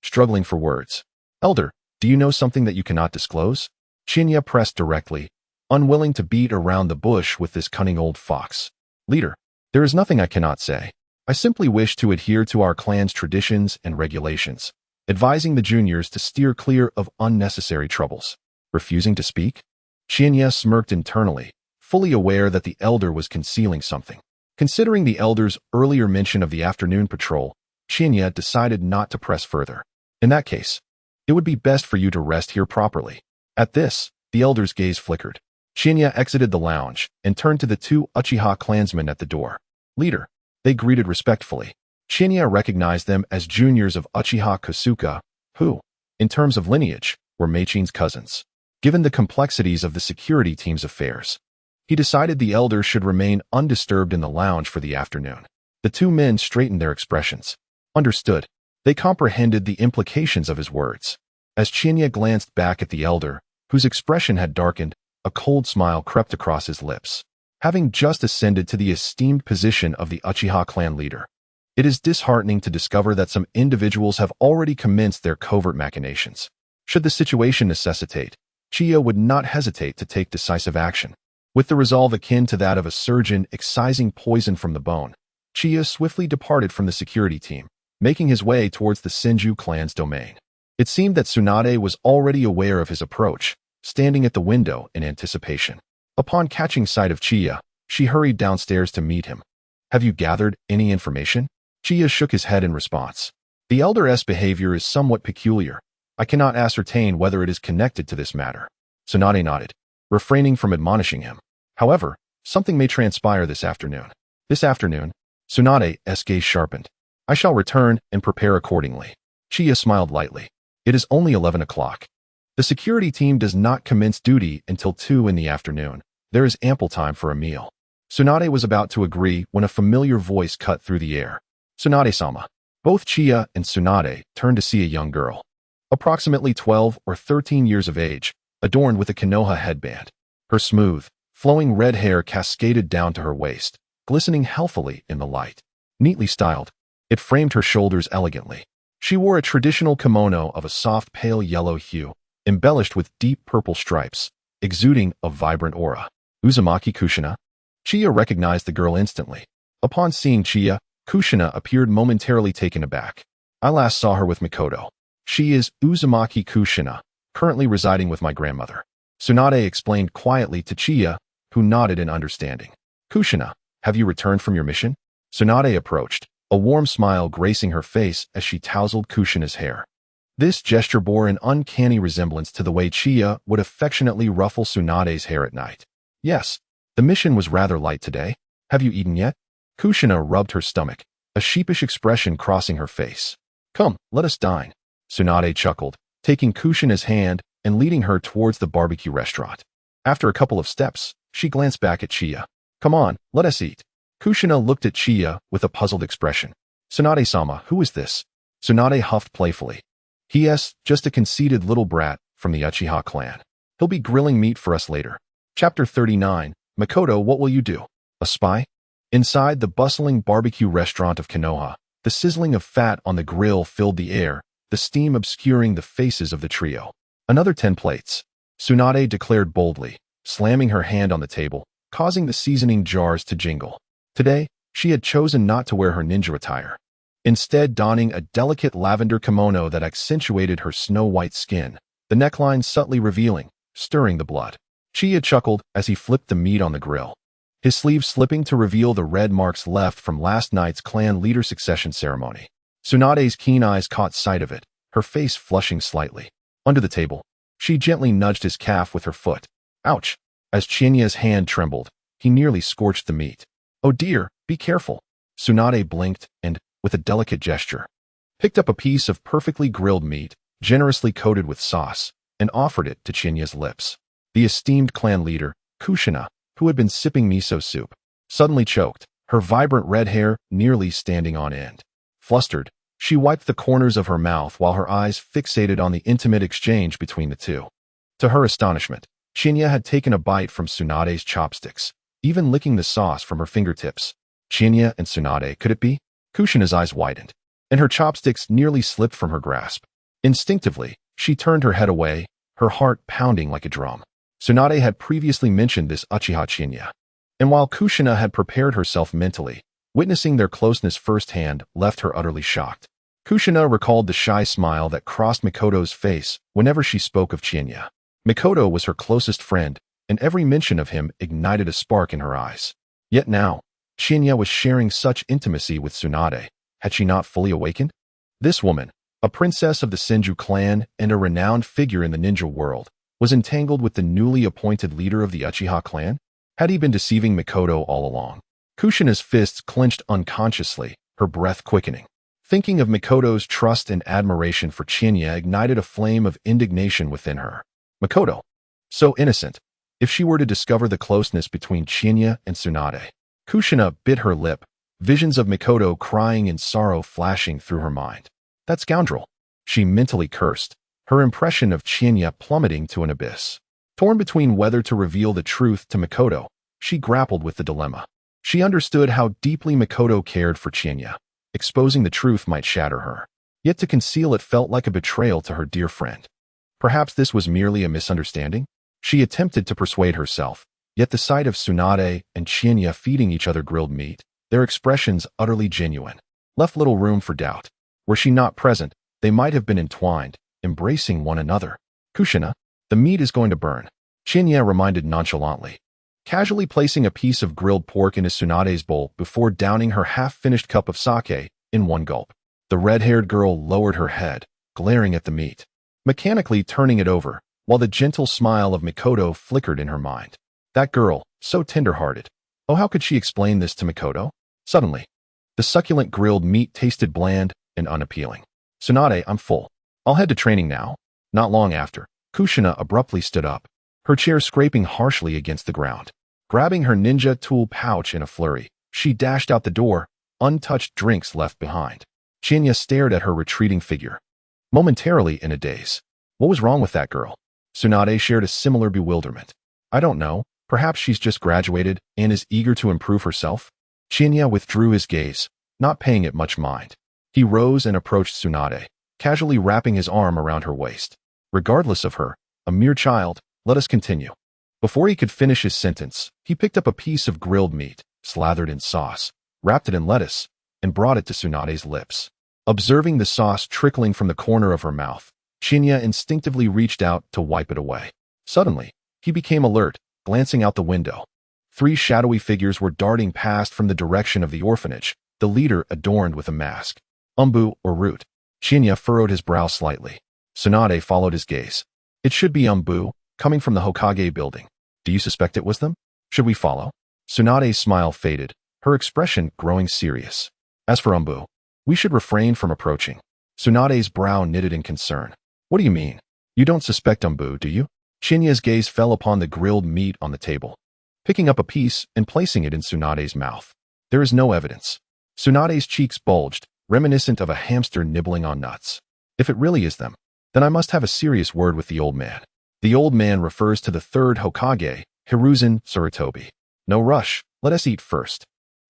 struggling for words. Elder, do you know something that you cannot disclose? Chinya pressed directly, unwilling to beat around the bush with this cunning old fox. Leader, there is nothing I cannot say. I simply wish to adhere to our clan's traditions and regulations, advising the juniors to steer clear of unnecessary troubles. Refusing to speak? Chinya smirked internally, fully aware that the elder was concealing something. Considering the elder's earlier mention of the afternoon patrol, Chinya decided not to press further. In that case, it would be best for you to rest here properly. At this, the elder's gaze flickered. Chinya exited the lounge and turned to the two Uchiha clansmen at the door. Leader, they greeted respectfully. Chinya recognized them as juniors of Uchiha Kasuga, who, in terms of lineage, were Meichin's cousins. Given the complexities of the security team's affairs, he decided the elder should remain undisturbed in the lounge for the afternoon. The two men straightened their expressions. Understood. They comprehended the implications of his words. As Chinya glanced back at the elder, whose expression had darkened, a cold smile crept across his lips. Having just ascended to the esteemed position of the Uchiha clan leader, it is disheartening to discover that some individuals have already commenced their covert machinations. Should the situation necessitate, Chiya would not hesitate to take decisive action. With the resolve akin to that of a surgeon excising poison from the bone, Chiya swiftly departed from the security team, making his way towards the Senju clan's domain. It seemed that Tsunade was already aware of his approach, standing at the window in anticipation. Upon catching sight of Chiya, she hurried downstairs to meet him. Have you gathered any information? Chiya shook his head in response. The elder's behavior is somewhat peculiar. I cannot ascertain whether it is connected to this matter. Tsunade nodded, refraining from admonishing him. However, something may transpire this afternoon. This afternoon? Tsunade's gaze sharpened. I shall return and prepare accordingly. Chiya smiled lightly. It is only 11 o'clock. The security team does not commence duty until 2 in the afternoon. There is ample time for a meal. Tsunade was about to agree when a familiar voice cut through the air. Tsunade-sama. Both Chiya and Tsunade turned to see a young girl, approximately 12 or 13 years of age, adorned with a Konoha headband. Her smooth, flowing red hair cascaded down to her waist, glistening healthily in the light. Neatly styled, it framed her shoulders elegantly. She wore a traditional kimono of a soft pale yellow hue, embellished with deep purple stripes, exuding a vibrant aura. Uzumaki Kushina? Chiya recognized the girl instantly. Upon seeing Chiya, Kushina appeared momentarily taken aback. I last saw her with Mikoto. She is Uzumaki Kushina, currently residing with my grandmother. Tsunade explained quietly to Chiya, who nodded in understanding. Kushina, have you returned from your mission? Tsunade approached, a warm smile gracing her face as she tousled Kushina's hair. This gesture bore an uncanny resemblance to the way Chiya would affectionately ruffle Tsunade's hair at night. Yes, the mission was rather light today. Have you eaten yet? Kushina rubbed her stomach, a sheepish expression crossing her face. Come, let us dine. Tsunade chuckled, taking Kushina's hand and leading her towards the barbecue restaurant. After a couple of steps, she glanced back at Chiya. Come on, let us eat. Kushina looked at Chiya with a puzzled expression. Tsunade-sama, who is this? Tsunade huffed playfully. He.S. just a conceited little brat from the Uchiha clan. He'll be grilling meat for us later. Chapter 39, Makoto, what will you do? A spy? Inside the bustling barbecue restaurant of Konoha, the sizzling of fat on the grill filled the air, the steam obscuring the faces of the trio. Another 10 plates. Tsunade declared boldly, slamming her hand on the table, causing the seasoning jars to jingle. Today, she had chosen not to wear her ninja attire, instead donning a delicate lavender kimono that accentuated her snow-white skin, the neckline subtly revealing, stirring the blood. Chiya chuckled as he flipped the meat on the grill, his sleeve slipping to reveal the red marks left from last night's clan leader succession ceremony. Tsunade's keen eyes caught sight of it, her face flushing slightly. Under the table, she gently nudged his calf with her foot. Ouch! As Chinya's hand trembled, he nearly scorched the meat. Oh dear, be careful. Tsunade blinked and, with a delicate gesture, picked up a piece of perfectly grilled meat, generously coated with sauce, and offered it to Chinya's lips. The esteemed clan leader, Kushina, who had been sipping miso soup, suddenly choked, her vibrant red hair nearly standing on end. Flustered, she wiped the corners of her mouth while her eyes fixated on the intimate exchange between the two. To her astonishment, Chinya had taken a bite from Tsunade's chopsticks, even licking the sauce from her fingertips. Chinya and Tsunade, could it be? Kushina's eyes widened, and her chopsticks nearly slipped from her grasp. Instinctively, she turned her head away, her heart pounding like a drum. Tsunade had previously mentioned this Uchiha Qianye, and while Kushina had prepared herself mentally, witnessing their closeness firsthand left her utterly shocked. Kushina recalled the shy smile that crossed Mikoto's face whenever she spoke of Qianye. Mikoto was her closest friend, and every mention of him ignited a spark in her eyes. Yet now, Qianye was sharing such intimacy with Tsunade. Had she not fully awakened? This woman, a princess of the Senju clan and a renowned figure in the ninja world, was entangled with the newly appointed leader of the Uchiha clan? Had he been deceiving Mikoto all along? Kushina's fists clenched unconsciously, her breath quickening. Thinking of Mikoto's trust and admiration for Qianye ignited a flame of indignation within her. Mikoto, so innocent. If she were to discover the closeness between Qianye and Tsunade. Kushina bit her lip, visions of Mikoto crying in sorrow flashing through her mind. That scoundrel! She mentally cursed, her impression of Qianye plummeting to an abyss. Torn between whether to reveal the truth to Mikoto, she grappled with the dilemma. She understood how deeply Mikoto cared for Qianye. Exposing the truth might shatter her. Yet to conceal it felt like a betrayal to her dear friend. Perhaps this was merely a misunderstanding? She attempted to persuade herself, yet the sight of Tsunade and Qianye feeding each other grilled meat, their expressions utterly genuine, left little room for doubt. Were she not present, they might have been entwined, embracing one another. Kushina, the meat is going to burn, Qianye reminded nonchalantly, casually placing a piece of grilled pork into Tsunade's bowl before downing her half-finished cup of sake in one gulp. The red-haired girl lowered her head, glaring at the meat, mechanically turning it over, while the gentle smile of Mikoto flickered in her mind. That girl, so tender-hearted. Oh, how could she explain this to Mikoto? Suddenly, the succulent grilled meat tasted bland and unappealing. Tsunade, I'm full. I'll head to training now. Not long after, Kushina abruptly stood up, her chair scraping harshly against the ground. Grabbing her ninja tool pouch in a flurry, she dashed out the door, untouched drinks left behind. Qianye stared at her retreating figure, momentarily in a daze. What was wrong with that girl? Tsunade shared a similar bewilderment. I don't know, perhaps she's just graduated and is eager to improve herself? Qianye withdrew his gaze, not paying it much mind. He rose and approached Tsunade, casually wrapping his arm around her waist. Regardless of her, a mere child, let us continue. Before he could finish his sentence, he picked up a piece of grilled meat, slathered in sauce, wrapped it in lettuce, and brought it to Tsunade's lips. Observing the sauce trickling from the corner of her mouth, Qianye instinctively reached out to wipe it away. Suddenly, He became alert, glancing out the window. 3 shadowy figures were darting past from the direction of the orphanage, the leader adorned with a mask. Umbu or Root. Chinya furrowed his brow slightly. Tsunade followed his gaze. It should be Umbu, coming from the Hokage building. Do you suspect it was them? Should we follow? Tsunade's smile faded, her expression growing serious. As for Umbu, we should refrain from approaching. Tsunade's brow knitted in concern. What do you mean? You don't suspect Umbu, do you? Chinya's gaze fell upon the grilled meat on the table, picking up a piece and placing it in Tsunade's mouth. There is no evidence. Tsunade's cheeks bulged, reminiscent of a hamster nibbling on nuts. If it really is them, then I must have a serious word with the old man. The old man refers to the 3rd Hokage, Hiruzen Tsurutobi. No rush, let us eat first.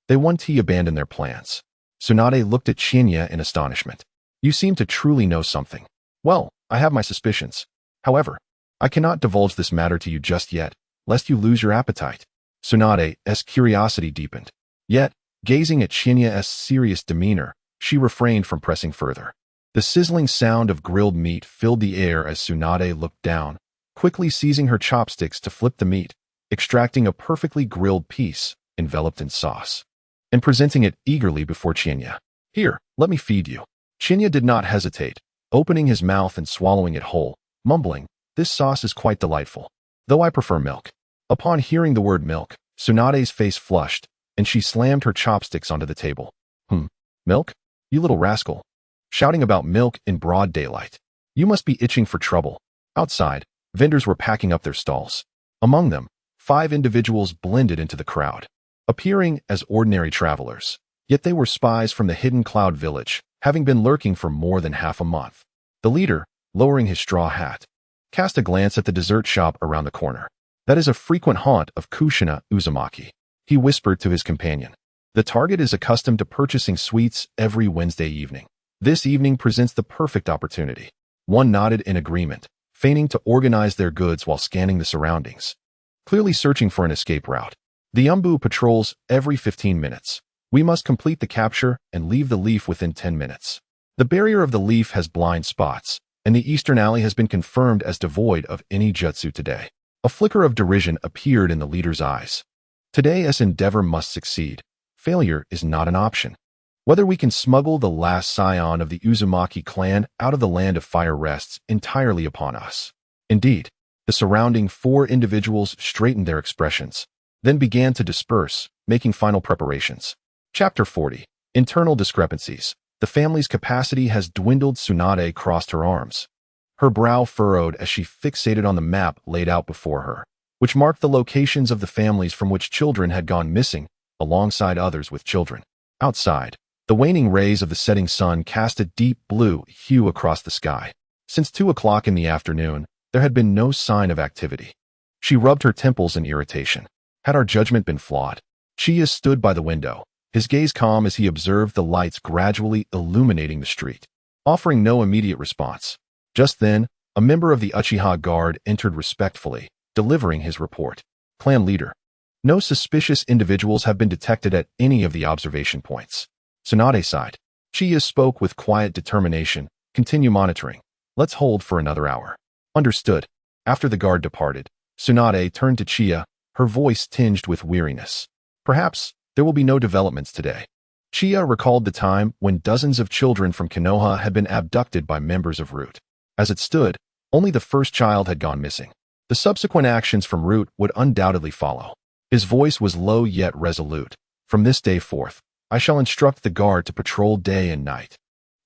They 1T abandoned their plans. Tsunade looked at Chinya in astonishment. You seem to truly know something. Well, I have my suspicions. However, I cannot divulge this matter to you just yet, lest you lose your appetite. Tsunade's curiosity deepened. Yet, gazing at Chinya's serious demeanor, she refrained from pressing further. The sizzling sound of grilled meat filled the air as Tsunade looked down, quickly seizing her chopsticks to flip the meat, extracting a perfectly grilled piece, enveloped in sauce, and presenting it eagerly before Chinya. Here, let me feed you. Chinya did not hesitate, opening his mouth and swallowing it whole, mumbling, this sauce is quite delightful, though I prefer milk. Upon hearing the word milk, Tsunade's face flushed, and she slammed her chopsticks onto the table. Milk? You little rascal. Shouting about milk in broad daylight. You must be itching for trouble. Outside, vendors were packing up their stalls. Among them, 5 individuals blended into the crowd, appearing as ordinary travelers. Yet they were spies from the hidden cloud village, having been lurking for more than half a month. The leader, lowering his straw hat, cast a glance at the dessert shop around the corner. That is a frequent haunt of Kushina Uzumaki. He whispered to his companion. The target is accustomed to purchasing sweets every Wednesday evening. This evening presents the perfect opportunity. One nodded in agreement, feigning to organize their goods while scanning the surroundings, clearly searching for an escape route. The Umbu patrols every 15 minutes. We must complete the capture and leave the leaf within 10 minutes. The barrier of the leaf has blind spots, and the eastern alley has been confirmed as devoid of any jutsu today. A flicker of derision appeared in the leader's eyes. Today's endeavor must succeed. Failure is not an option. Whether we can smuggle the last scion of the Uzumaki clan out of the land of fire rests entirely upon us. Indeed, the surrounding 4 individuals straightened their expressions, then began to disperse, making final preparations. Chapter 40. Internal discrepancies. The family's capacity has dwindled. Tsunade crossed her arms. Her brow furrowed as she fixated on the map laid out before her, which marked the locations of the families from which children had gone missing, alongside others with children. Outside, the waning rays of the setting sun cast a deep blue hue across the sky. Since 2 o'clock in the afternoon, there had been no sign of activity. She rubbed her temples in irritation. Had our judgment been flawed? Chiya stood by the window, his gaze calm as he observed the lights gradually illuminating the street, offering no immediate response. Just then, a member of the Uchiha Guard entered respectfully, delivering his report. Clan leader. No suspicious individuals have been detected at any of the observation points. Tsunade sighed. Chiya spoke with quiet determination. Continue monitoring. Let's hold for another hour. Understood. After the guard departed, Tsunade turned to Chiya, her voice tinged with weariness. Perhaps there will be no developments today. Chiya recalled the time when dozens of children from Konoha had been abducted by members of Root. As it stood, only the first child had gone missing. The subsequent actions from Root would undoubtedly follow. His voice was low yet resolute. From this day forth, I shall instruct the guard to patrol day and night,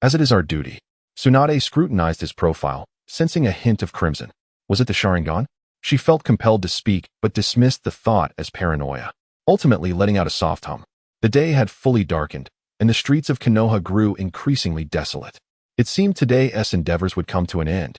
as it is our duty. Tsunade scrutinized his profile, sensing a hint of crimson. Was it the Sharingan? She felt compelled to speak, but dismissed the thought as paranoia, ultimately letting out a soft hum. The day had fully darkened, and the streets of Konoha grew increasingly desolate. It seemed today's endeavors would come to an end.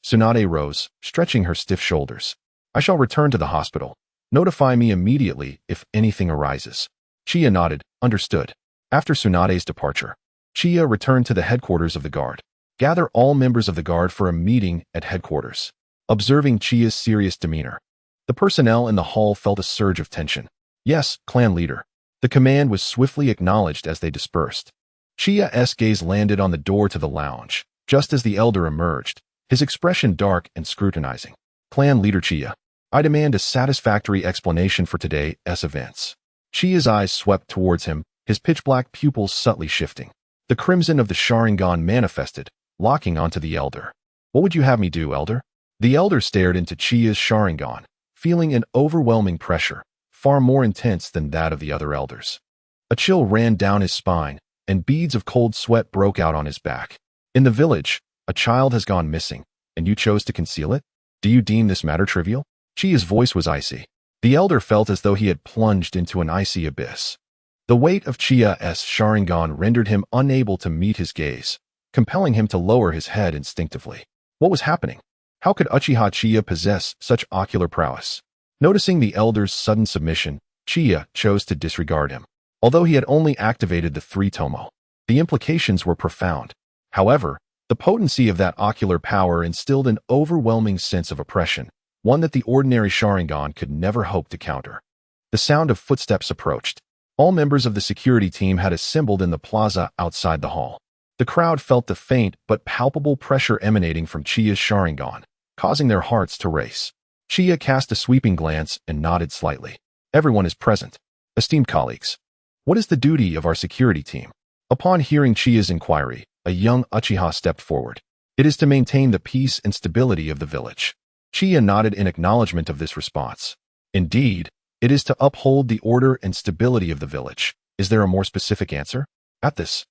Tsunade rose, stretching her stiff shoulders. I shall return to the hospital. Notify me immediately if anything arises. Chiya nodded, understood. After Tsunade's departure, Chiya returned to the headquarters of the guard. Gather all members of the guard for a meeting at headquarters. Observing Chiya's serious demeanor, the personnel in the hall felt a surge of tension. Yes, clan leader. The command was swiftly acknowledged as they dispersed. Chiya's gaze landed on the door to the lounge, just as the elder emerged, his expression dark and scrutinizing. Clan leader Chiya. I demand a satisfactory explanation for today's events. Chiya's eyes swept towards him, his pitch-black pupils subtly shifting. The crimson of the Sharingan manifested, locking onto the elder. What would you have me do, elder? The elder stared into Chiya's Sharingan, feeling an overwhelming pressure, far more intense than that of the other elders. A chill ran down his spine, and beads of cold sweat broke out on his back. In the village, a child has gone missing, and you chose to conceal it? Do you deem this matter trivial? Chiya's voice was icy. The elder felt as though he had plunged into an icy abyss. The weight of Chiya's Sharingan rendered him unable to meet his gaze, compelling him to lower his head instinctively. What was happening? How could Uchiha Qianye possess such ocular prowess? Noticing the elder's sudden submission, Chiya chose to disregard him. Although he had only activated the 3 tomo, the implications were profound. However, the potency of that ocular power instilled an overwhelming sense of oppression, one that the ordinary Sharingan could never hope to counter. The sound of footsteps approached. All members of the security team had assembled in the plaza outside the hall. The crowd felt the faint but palpable pressure emanating from Chiya's Sharingan, causing their hearts to race. Chiya cast a sweeping glance and nodded slightly. Everyone is present. Esteemed colleagues, what is the duty of our security team? Upon hearing Chiya's inquiry, a young Uchiha stepped forward. It is to maintain the peace and stability of the village. Chiya nodded in acknowledgement of this response. Indeed, it is to uphold the order and stability of the village. Is there a more specific answer? At this,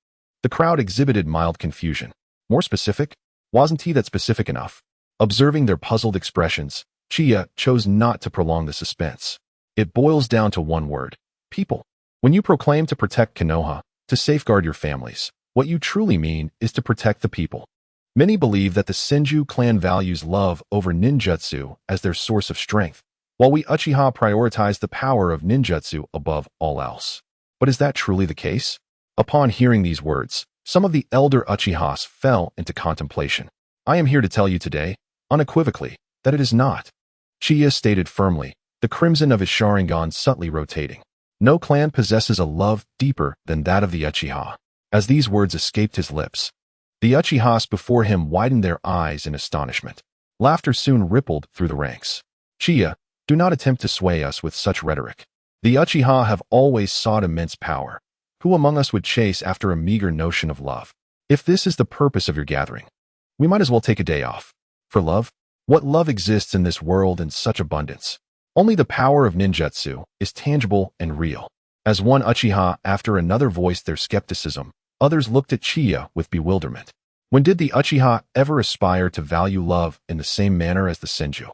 the crowd exhibited mild confusion. More specific? Wasn't he that specific enough? Observing their puzzled expressions, Chiya chose not to prolong the suspense. It boils down to one word: people. When you proclaim to protect Konoha, to safeguard your families, what you truly mean is to protect the people. Many believe that the Senju clan values love over ninjutsu as their source of strength, while we Uchiha prioritize the power of ninjutsu above all else. But is that truly the case? Upon hearing these words, some of the elder Uchihas fell into contemplation. I am here to tell you today, unequivocally, that it is not. Chiya stated firmly, the crimson of his Sharingan subtly rotating. No clan possesses a love deeper than that of the Uchiha. As these words escaped his lips, the Uchihas before him widened their eyes in astonishment. Laughter soon rippled through the ranks. Chiya, do not attempt to sway us with such rhetoric. The Uchiha have always sought immense power. Who among us would chase after a meager notion of love? If this is the purpose of your gathering, we might as well take a day off. For love? What love exists in this world in such abundance? Only the power of ninjutsu is tangible and real. As one Uchiha after another voiced their skepticism, others looked at Chiya with bewilderment. When did the Uchiha ever aspire to value love in the same manner as the Senju?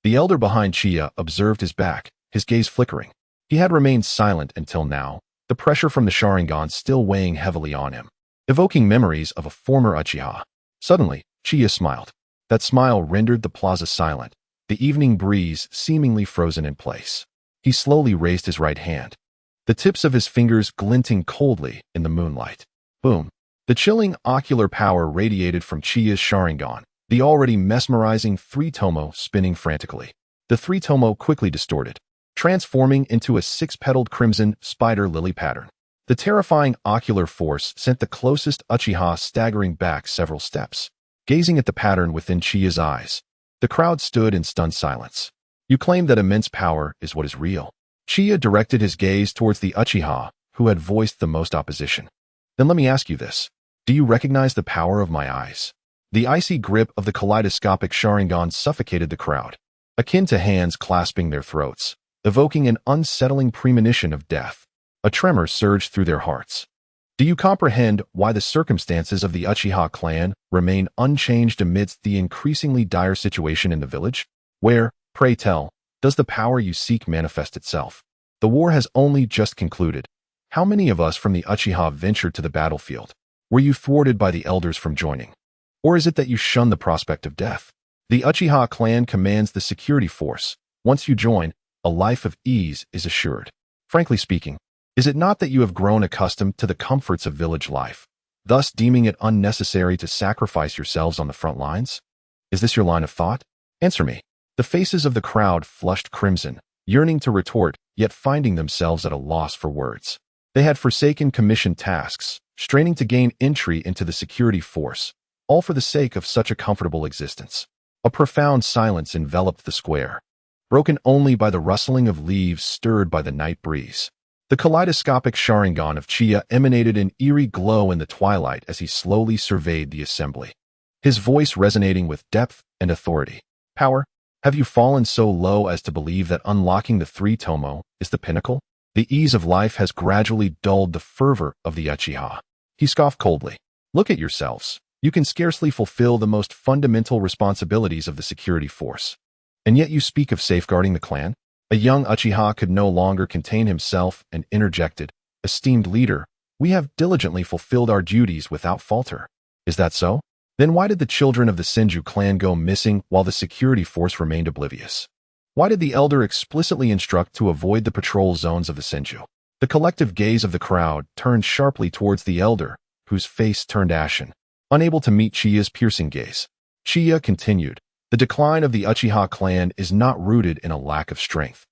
The elder behind Chiya observed his back, his gaze flickering. He had remained silent until now, the pressure from the Sharingan still weighing heavily on him, evoking memories of a former Uchiha. Suddenly, Chiya smiled. That smile rendered the plaza silent, the evening breeze seemingly frozen in place. He slowly raised his right hand, the tips of his fingers glinting coldly in the moonlight. Boom. The chilling ocular power radiated from Chiya's Sharingan, the already mesmerizing 3 tomo spinning frantically. The 3 tomo quickly distorted, transforming into a 6-petaled crimson spider lily pattern. The terrifying ocular force sent the closest Uchiha staggering back several steps. Gazing at the pattern within Chiya's eyes, the crowd stood in stunned silence. You claim that immense power is what is real. Chiya directed his gaze towards the Uchiha, who had voiced the most opposition. Then let me ask you this. Do you recognize the power of my eyes? The icy grip of the kaleidoscopic Sharingan suffocated the crowd, akin to hands clasping their throats, evoking an unsettling premonition of death. A tremor surged through their hearts. Do you comprehend why the circumstances of the Uchiha clan remain unchanged amidst the increasingly dire situation in the village? Where, pray tell, does the power you seek manifest itself? The war has only just concluded. How many of us from the Uchiha ventured to the battlefield? Were you thwarted by the elders from joining? Or is it that you shun the prospect of death? The Uchiha clan commands the security force. Once you join, a life of ease is assured. Frankly speaking, is it not that you have grown accustomed to the comforts of village life, thus deeming it unnecessary to sacrifice yourselves on the front lines? Is this your line of thought? Answer me. The faces of the crowd flushed crimson, yearning to retort, yet finding themselves at a loss for words. They had forsaken commissioned tasks, straining to gain entry into the security force, all for the sake of such a comfortable existence. A profound silence enveloped the square. broken only by the rustling of leaves stirred by the night breeze. The kaleidoscopic Sharingan of Chiya emanated an eerie glow in the twilight as he slowly surveyed the assembly, his voice resonating with depth and authority. Power, have you fallen so low as to believe that unlocking the three Tomo is the pinnacle? The ease of life has gradually dulled the fervor of the Uchiha. He scoffed coldly. Look at yourselves. You can scarcely fulfill the most fundamental responsibilities of the security force. And yet you speak of safeguarding the clan? A young Uchiha could no longer contain himself and interjected, Esteemed leader, we have diligently fulfilled our duties without falter. Is that so? Then why did the children of the Senju clan go missing while the security force remained oblivious? Why did the elder explicitly instruct to avoid the patrol zones of the Senju? The collective gaze of the crowd turned sharply towards the elder, whose face turned ashen, unable to meet Chiya's piercing gaze. Chiya continued, the decline of the Uchiha clan is not rooted in a lack of strength,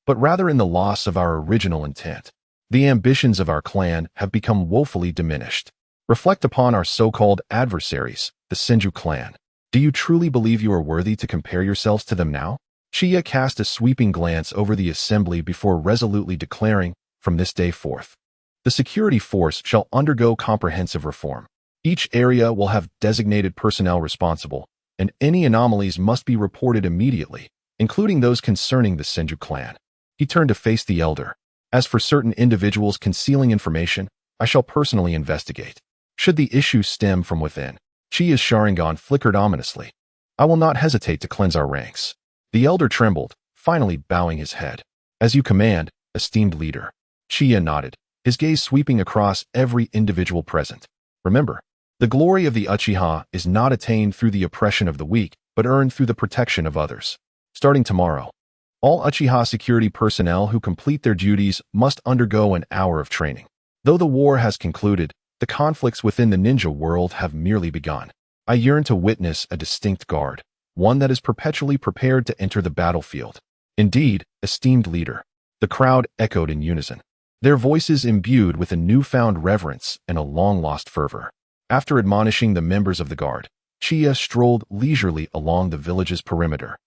but rather in the loss of our original intent. The ambitions of our clan have become woefully diminished. Reflect upon our so-called adversaries, the Senju clan. Do you truly believe you are worthy to compare yourselves to them now? Chiya cast a sweeping glance over the assembly before resolutely declaring, from this day forth, the security force shall undergo comprehensive reform. Each area will have designated personnel responsible, and any anomalies must be reported immediately, including those concerning the Senju clan. He turned to face the elder. As for certain individuals concealing information, I shall personally investigate. Should the issue stem from within, Chiya's Sharingan flickered ominously. I will not hesitate to cleanse our ranks. The elder trembled, finally bowing his head. As you command, esteemed leader. Chiya nodded, his gaze sweeping across every individual present. Remember, the glory of the Uchiha is not attained through the oppression of the weak, but earned through the protection of others. Starting tomorrow, all Uchiha security personnel who complete their duties must undergo an hour of training. Though the war has concluded, the conflicts within the ninja world have merely begun. I yearn to witness a distinct guard, one that is perpetually prepared to enter the battlefield. Indeed, esteemed leader. The crowd echoed in unison, their voices imbued with a newfound reverence and a long-lost fervor. After admonishing the members of the guard, Chiya strolled leisurely along the village's perimeter,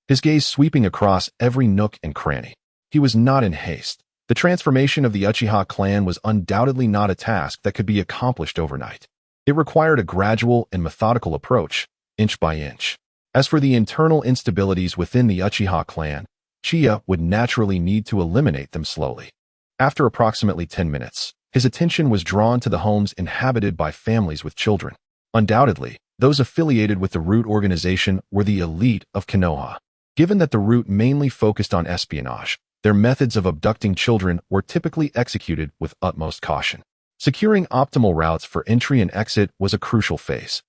his gaze sweeping across every nook and cranny. He was not in haste. The transformation of the Uchiha clan was undoubtedly not a task that could be accomplished overnight. It required a gradual and methodical approach, inch by inch. As for the internal instabilities within the Uchiha clan, Chiya would naturally need to eliminate them slowly. After approximately 10 minutes, his attention was drawn to the homes inhabited by families with children. Undoubtedly, those affiliated with the root organization were the elite of Konoha. Given that the root mainly focused on espionage, their methods of abducting children were typically executed with utmost caution. Securing optimal routes for entry and exit was a crucial phase.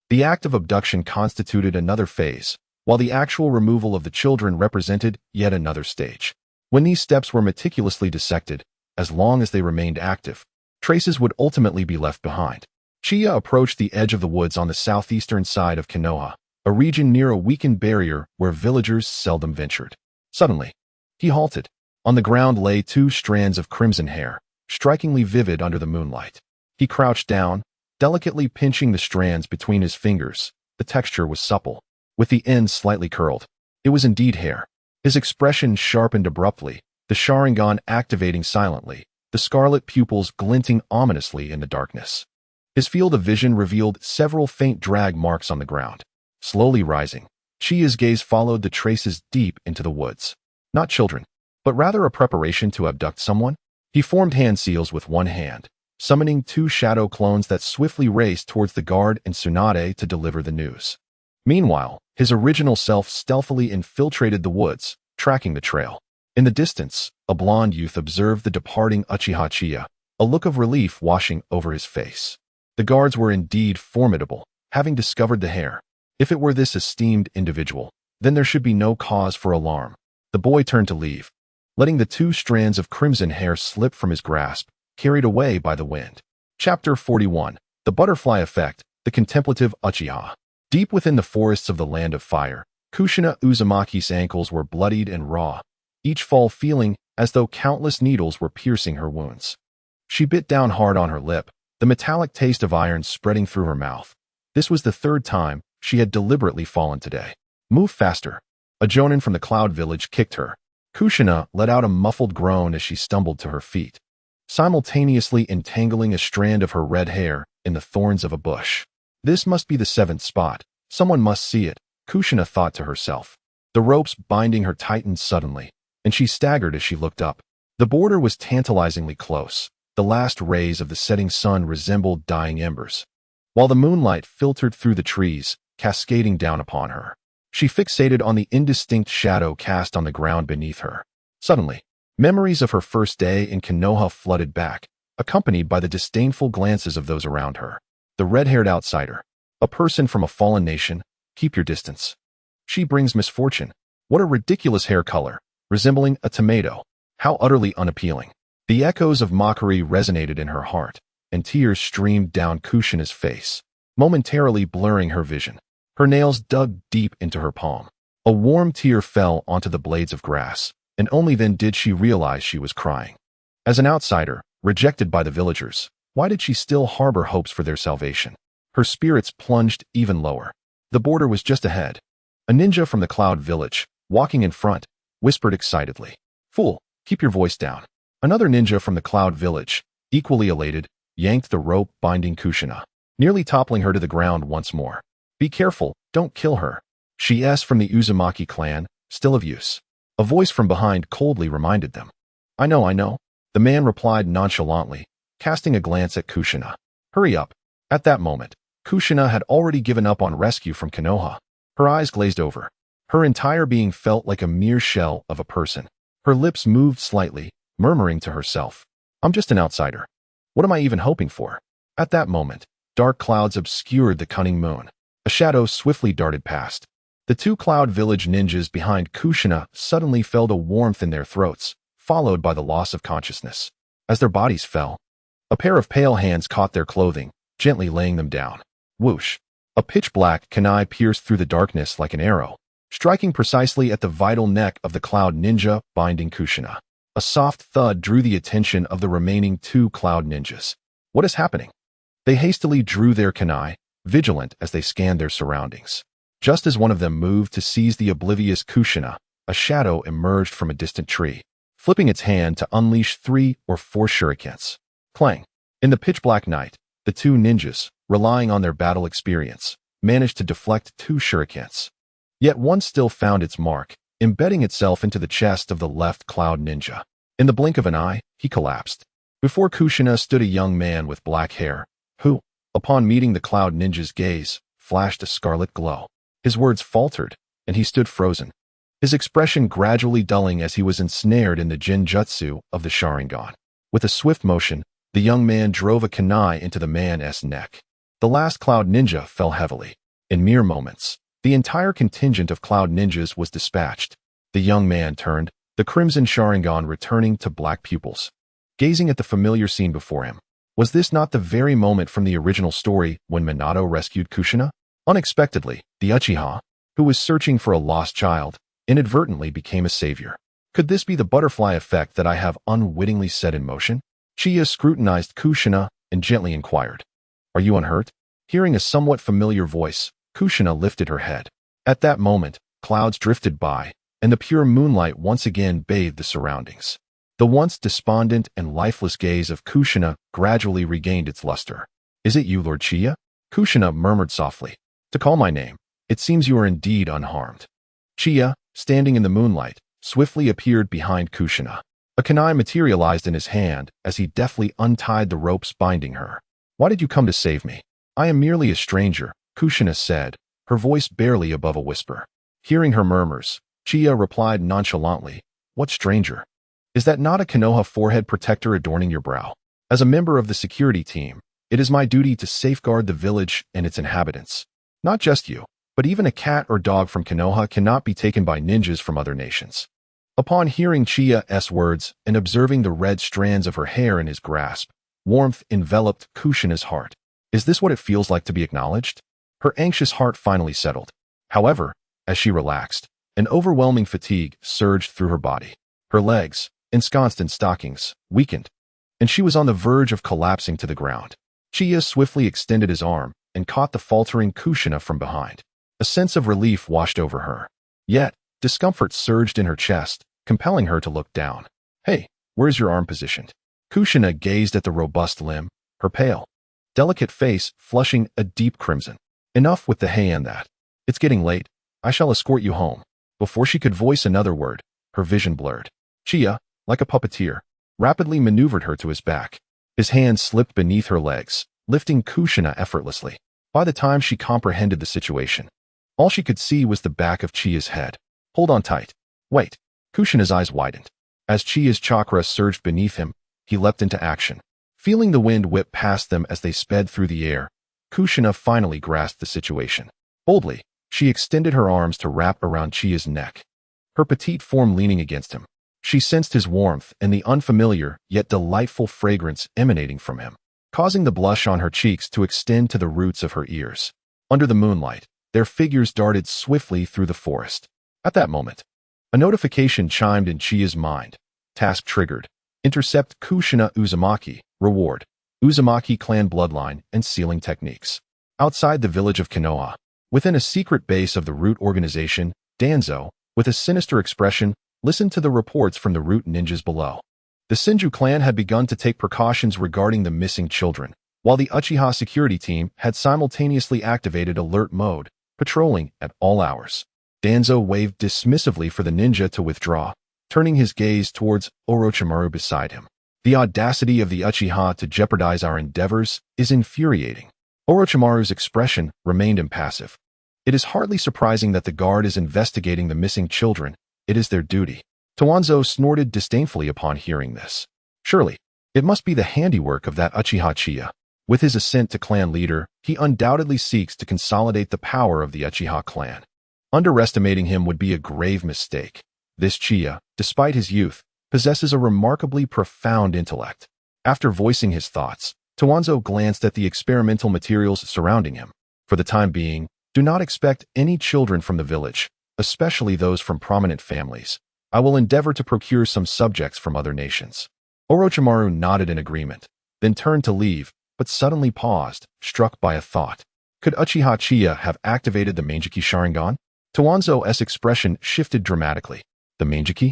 The act of abduction constituted another phase, while the actual removal of the children represented yet another stage. When these steps were meticulously dissected, as long as they remained active, traces would ultimately be left behind. Chiya approached the edge of the woods on the southeastern side of Konoha, a region near a weakened barrier where villagers seldom ventured. Suddenly, he halted. On the ground lay two strands of crimson hair, strikingly vivid under the moonlight. He crouched down, delicately pinching the strands between his fingers. The texture was supple, with the ends slightly curled. It was indeed hair. His expression sharpened abruptly, the Sharingan activating silently, the scarlet pupils glinting ominously in the darkness. His field of vision revealed several faint drag marks on the ground. Slowly rising, Chiya's gaze followed the traces deep into the woods. Not children, but rather a preparation to abduct someone. He formed hand seals with one hand, summoning two shadow clones that swiftly raced towards the guard and Tsunade to deliver the news. Meanwhile, his original self stealthily infiltrated the woods, tracking the trail. In the distance, a blond youth observed the departing Uchiha Chiya, a look of relief washing over his face. The guards were indeed formidable, having discovered the hair. If it were this esteemed individual, then there should be no cause for alarm. The boy turned to leave, letting the two strands of crimson hair slip from his grasp, carried away by the wind. Chapter 41. The Butterfly Effect, the Contemplative Uchiha. Deep within the forests of the Land of Fire, Kushina Uzumaki's ankles were bloodied and raw, each fall feeling as though countless needles were piercing her wounds. She bit down hard on her lip, the metallic taste of iron spreading through her mouth. This was the third time she had deliberately fallen today. Move faster. A jonin from the Cloud Village kicked her. Kushina let out a muffled groan as she stumbled to her feet, simultaneously entangling a strand of her red hair in the thorns of a bush. This must be the 7th spot. Someone must see it, Kushina thought to herself. The ropes binding her tightened suddenly, and she staggered as she looked up. The border was tantalizingly close. The last rays of the setting sun resembled dying embers, while the moonlight filtered through the trees, cascading down upon her. She fixated on the indistinct shadow cast on the ground beneath her. Suddenly, memories of her first day in Konoha flooded back, accompanied by the disdainful glances of those around her. The red-haired outsider, a person from a fallen nation, keep your distance. She brings misfortune. What a ridiculous hair color, resembling a tomato. How utterly unappealing. The echoes of mockery resonated in her heart, and tears streamed down Kushina's face, momentarily blurring her vision. Her nails dug deep into her palm. A warm tear fell onto the blades of grass, and only then did she realize she was crying. As an outsider, rejected by the villagers, why did she still harbor hopes for their salvation? Her spirits plunged even lower. The border was just ahead. A ninja from the Cloud Village, walking in front, whispered excitedly, "Fool, keep your voice down." Another ninja from the Cloud Village, equally elated, yanked the rope binding Kushina, nearly toppling her to the ground once more. "Be careful, don't kill her." She's from the Uzumaki clan, still of use. A voice from behind coldly reminded them. I know. The man replied nonchalantly, casting a glance at Kushina. "Hurry up." At that moment, Kushina had already given up on rescue from Konoha. Her eyes glazed over. Her entire being felt like a mere shell of a person. Her lips moved slightly, murmuring to herself, "I'm just an outsider. What am I even hoping for?" At that moment, dark clouds obscured the cunning moon. A shadow swiftly darted past. The 2 Cloud Village ninjas behind Kushina suddenly felt a warmth in their throats, followed by the loss of consciousness. As their bodies fell, a pair of pale hands caught their clothing, gently laying them down. Whoosh! A pitch-black kunai pierced through the darkness like an arrow, striking precisely at the vital neck of the Cloud Ninja binding Kushina. A soft thud drew the attention of the remaining 2 Cloud Ninjas. What is happening? They hastily drew their kunai, vigilant as they scanned their surroundings. Just as one of them moved to seize the oblivious Kushina, a shadow emerged from a distant tree, flipping its hand to unleash 3 or 4 shurikens. Clang! In the pitch-black night, the 2 ninjas, relying on their battle experience, managed to deflect 2 shurikens. Yet one still found its mark, embedding itself into the chest of the left Cloud Ninja. In the blink of an eye, he collapsed. Before Kushina stood a young man with black hair, who, upon meeting the Cloud Ninja's gaze, flashed a scarlet glow. His words faltered, and he stood frozen, his expression gradually dulling as he was ensnared in the Jinjutsu of the Sharingan. With a swift motion, the young man drove a kunai into the man's neck. The last Cloud Ninja fell heavily. In mere moments, the entire contingent of Cloud Ninjas was dispatched. The young man turned, the crimson Sharingan returning to black pupils. Gazing at the familiar scene before him, was this not the very moment from the original story when Minato rescued Kushina? Unexpectedly, the Uchiha, who was searching for a lost child, inadvertently became a savior. Could this be the butterfly effect that I have unwittingly set in motion? Chiya scrutinized Kushina and gently inquired, "Are you unhurt?" Hearing a somewhat familiar voice, Kushina lifted her head. At that moment, clouds drifted by, and the pure moonlight once again bathed the surroundings. The once despondent and lifeless gaze of Kushina gradually regained its luster. "Is it you, Lord Chiya?" Kushina murmured softly. "To call my name, it seems you are indeed unharmed." Chiya, standing in the moonlight, swiftly appeared behind Kushina. A kunai materialized in his hand as he deftly untied the ropes binding her. "Why did you come to save me?" "I am merely a stranger," Kushina said, her voice barely above a whisper. Hearing her murmurs, Chiya replied nonchalantly, "What stranger? Is that not a Konoha forehead protector adorning your brow? As a member of the security team, it is my duty to safeguard the village and its inhabitants. Not just you, but even a cat or dog from Konoha cannot be taken by ninjas from other nations." Upon hearing Chiya's words and observing the red strands of her hair in his grasp, warmth enveloped Kushina's heart. Is this what it feels like to be acknowledged? Her anxious heart finally settled. However, as she relaxed, an overwhelming fatigue surged through her body. Her legs, ensconced in stockings, weakened, and she was on the verge of collapsing to the ground. Chiya swiftly extended his arm and caught the faltering Kushina from behind. A sense of relief washed over her. Yet, Discomfort surged in her chest, compelling her to look down. Hey, where's your arm positioned? Kushina gazed at the robust limb, her pale, delicate face flushing a deep crimson. Enough with the hey and that. It's getting late. I shall escort you home. Before she could voice another word, her vision blurred. Chiya, like a puppeteer, rapidly maneuvered her to his back. His hand slipped beneath her legs, lifting Kushina effortlessly. By the time she comprehended the situation, all she could see was the back of Chiya's head. Hold on tight. Wait. Kushina's eyes widened. As Chiya's chakra surged beneath him, he leapt into action. Feeling the wind whip past them as they sped through the air, Kushina finally grasped the situation. Boldly, she extended her arms to wrap around Chiya's neck, her petite form leaning against him. She sensed his warmth and the unfamiliar yet delightful fragrance emanating from him, causing the blush on her cheeks to extend to the roots of her ears. Under the moonlight, their figures darted swiftly through the forest. At that moment, a notification chimed in Chiya's mind. Task triggered. Intercept Kushina Uzumaki. Reward. Uzumaki clan bloodline and sealing techniques. Outside the village of Konoha, within a secret base of the Root organization, Danzo, with a sinister expression, listened to the reports from the Root ninjas below. The Senju clan had begun to take precautions regarding the missing children, while the Uchiha security team had simultaneously activated alert mode, patrolling at all hours. Danzo waved dismissively for the ninja to withdraw, turning his gaze towards Orochimaru beside him. The audacity of the Uchiha to jeopardize our endeavors is infuriating. Orochimaru's expression remained impassive. It is hardly surprising that the guard is investigating the missing children. It is their duty. Hanzo snorted disdainfully upon hearing this. Surely, it must be the handiwork of that Uchiha Chiya. With his ascent to clan leader, he undoubtedly seeks to consolidate the power of the Uchiha clan. Underestimating him would be a grave mistake. This Chiya, despite his youth, possesses a remarkably profound intellect. After voicing his thoughts, Hanzo glanced at the experimental materials surrounding him. For the time being, do not expect any children from the village, especially those from prominent families. I will endeavor to procure some subjects from other nations. Orochimaru nodded in agreement, then turned to leave, but suddenly paused, struck by a thought. Could Uchiha Chiya have activated the Manjiki Sharingan? Hanzo's expression shifted dramatically. The Manjiki?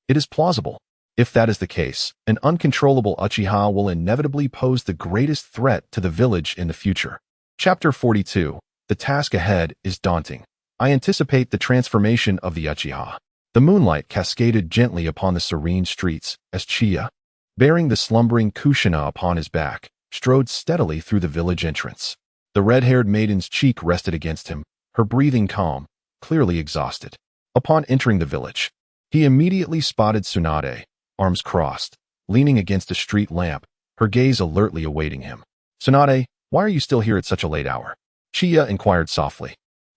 It is plausible. If that is the case, an uncontrollable Uchiha will inevitably pose the greatest threat to the village in the future. Chapter 42. The task ahead is daunting. I anticipate the transformation of the Uchiha. The moonlight cascaded gently upon the serene streets as Chiya, bearing the slumbering Kushina upon his back, strode steadily through the village entrance. The red-haired maiden's cheek rested against him, her breathing calm, clearly exhausted. Upon entering the village, he immediately spotted Tsunade, arms crossed, leaning against a street lamp, her gaze alertly awaiting him. Tsunade, why are you still here at such a late hour? Chiya inquired softly.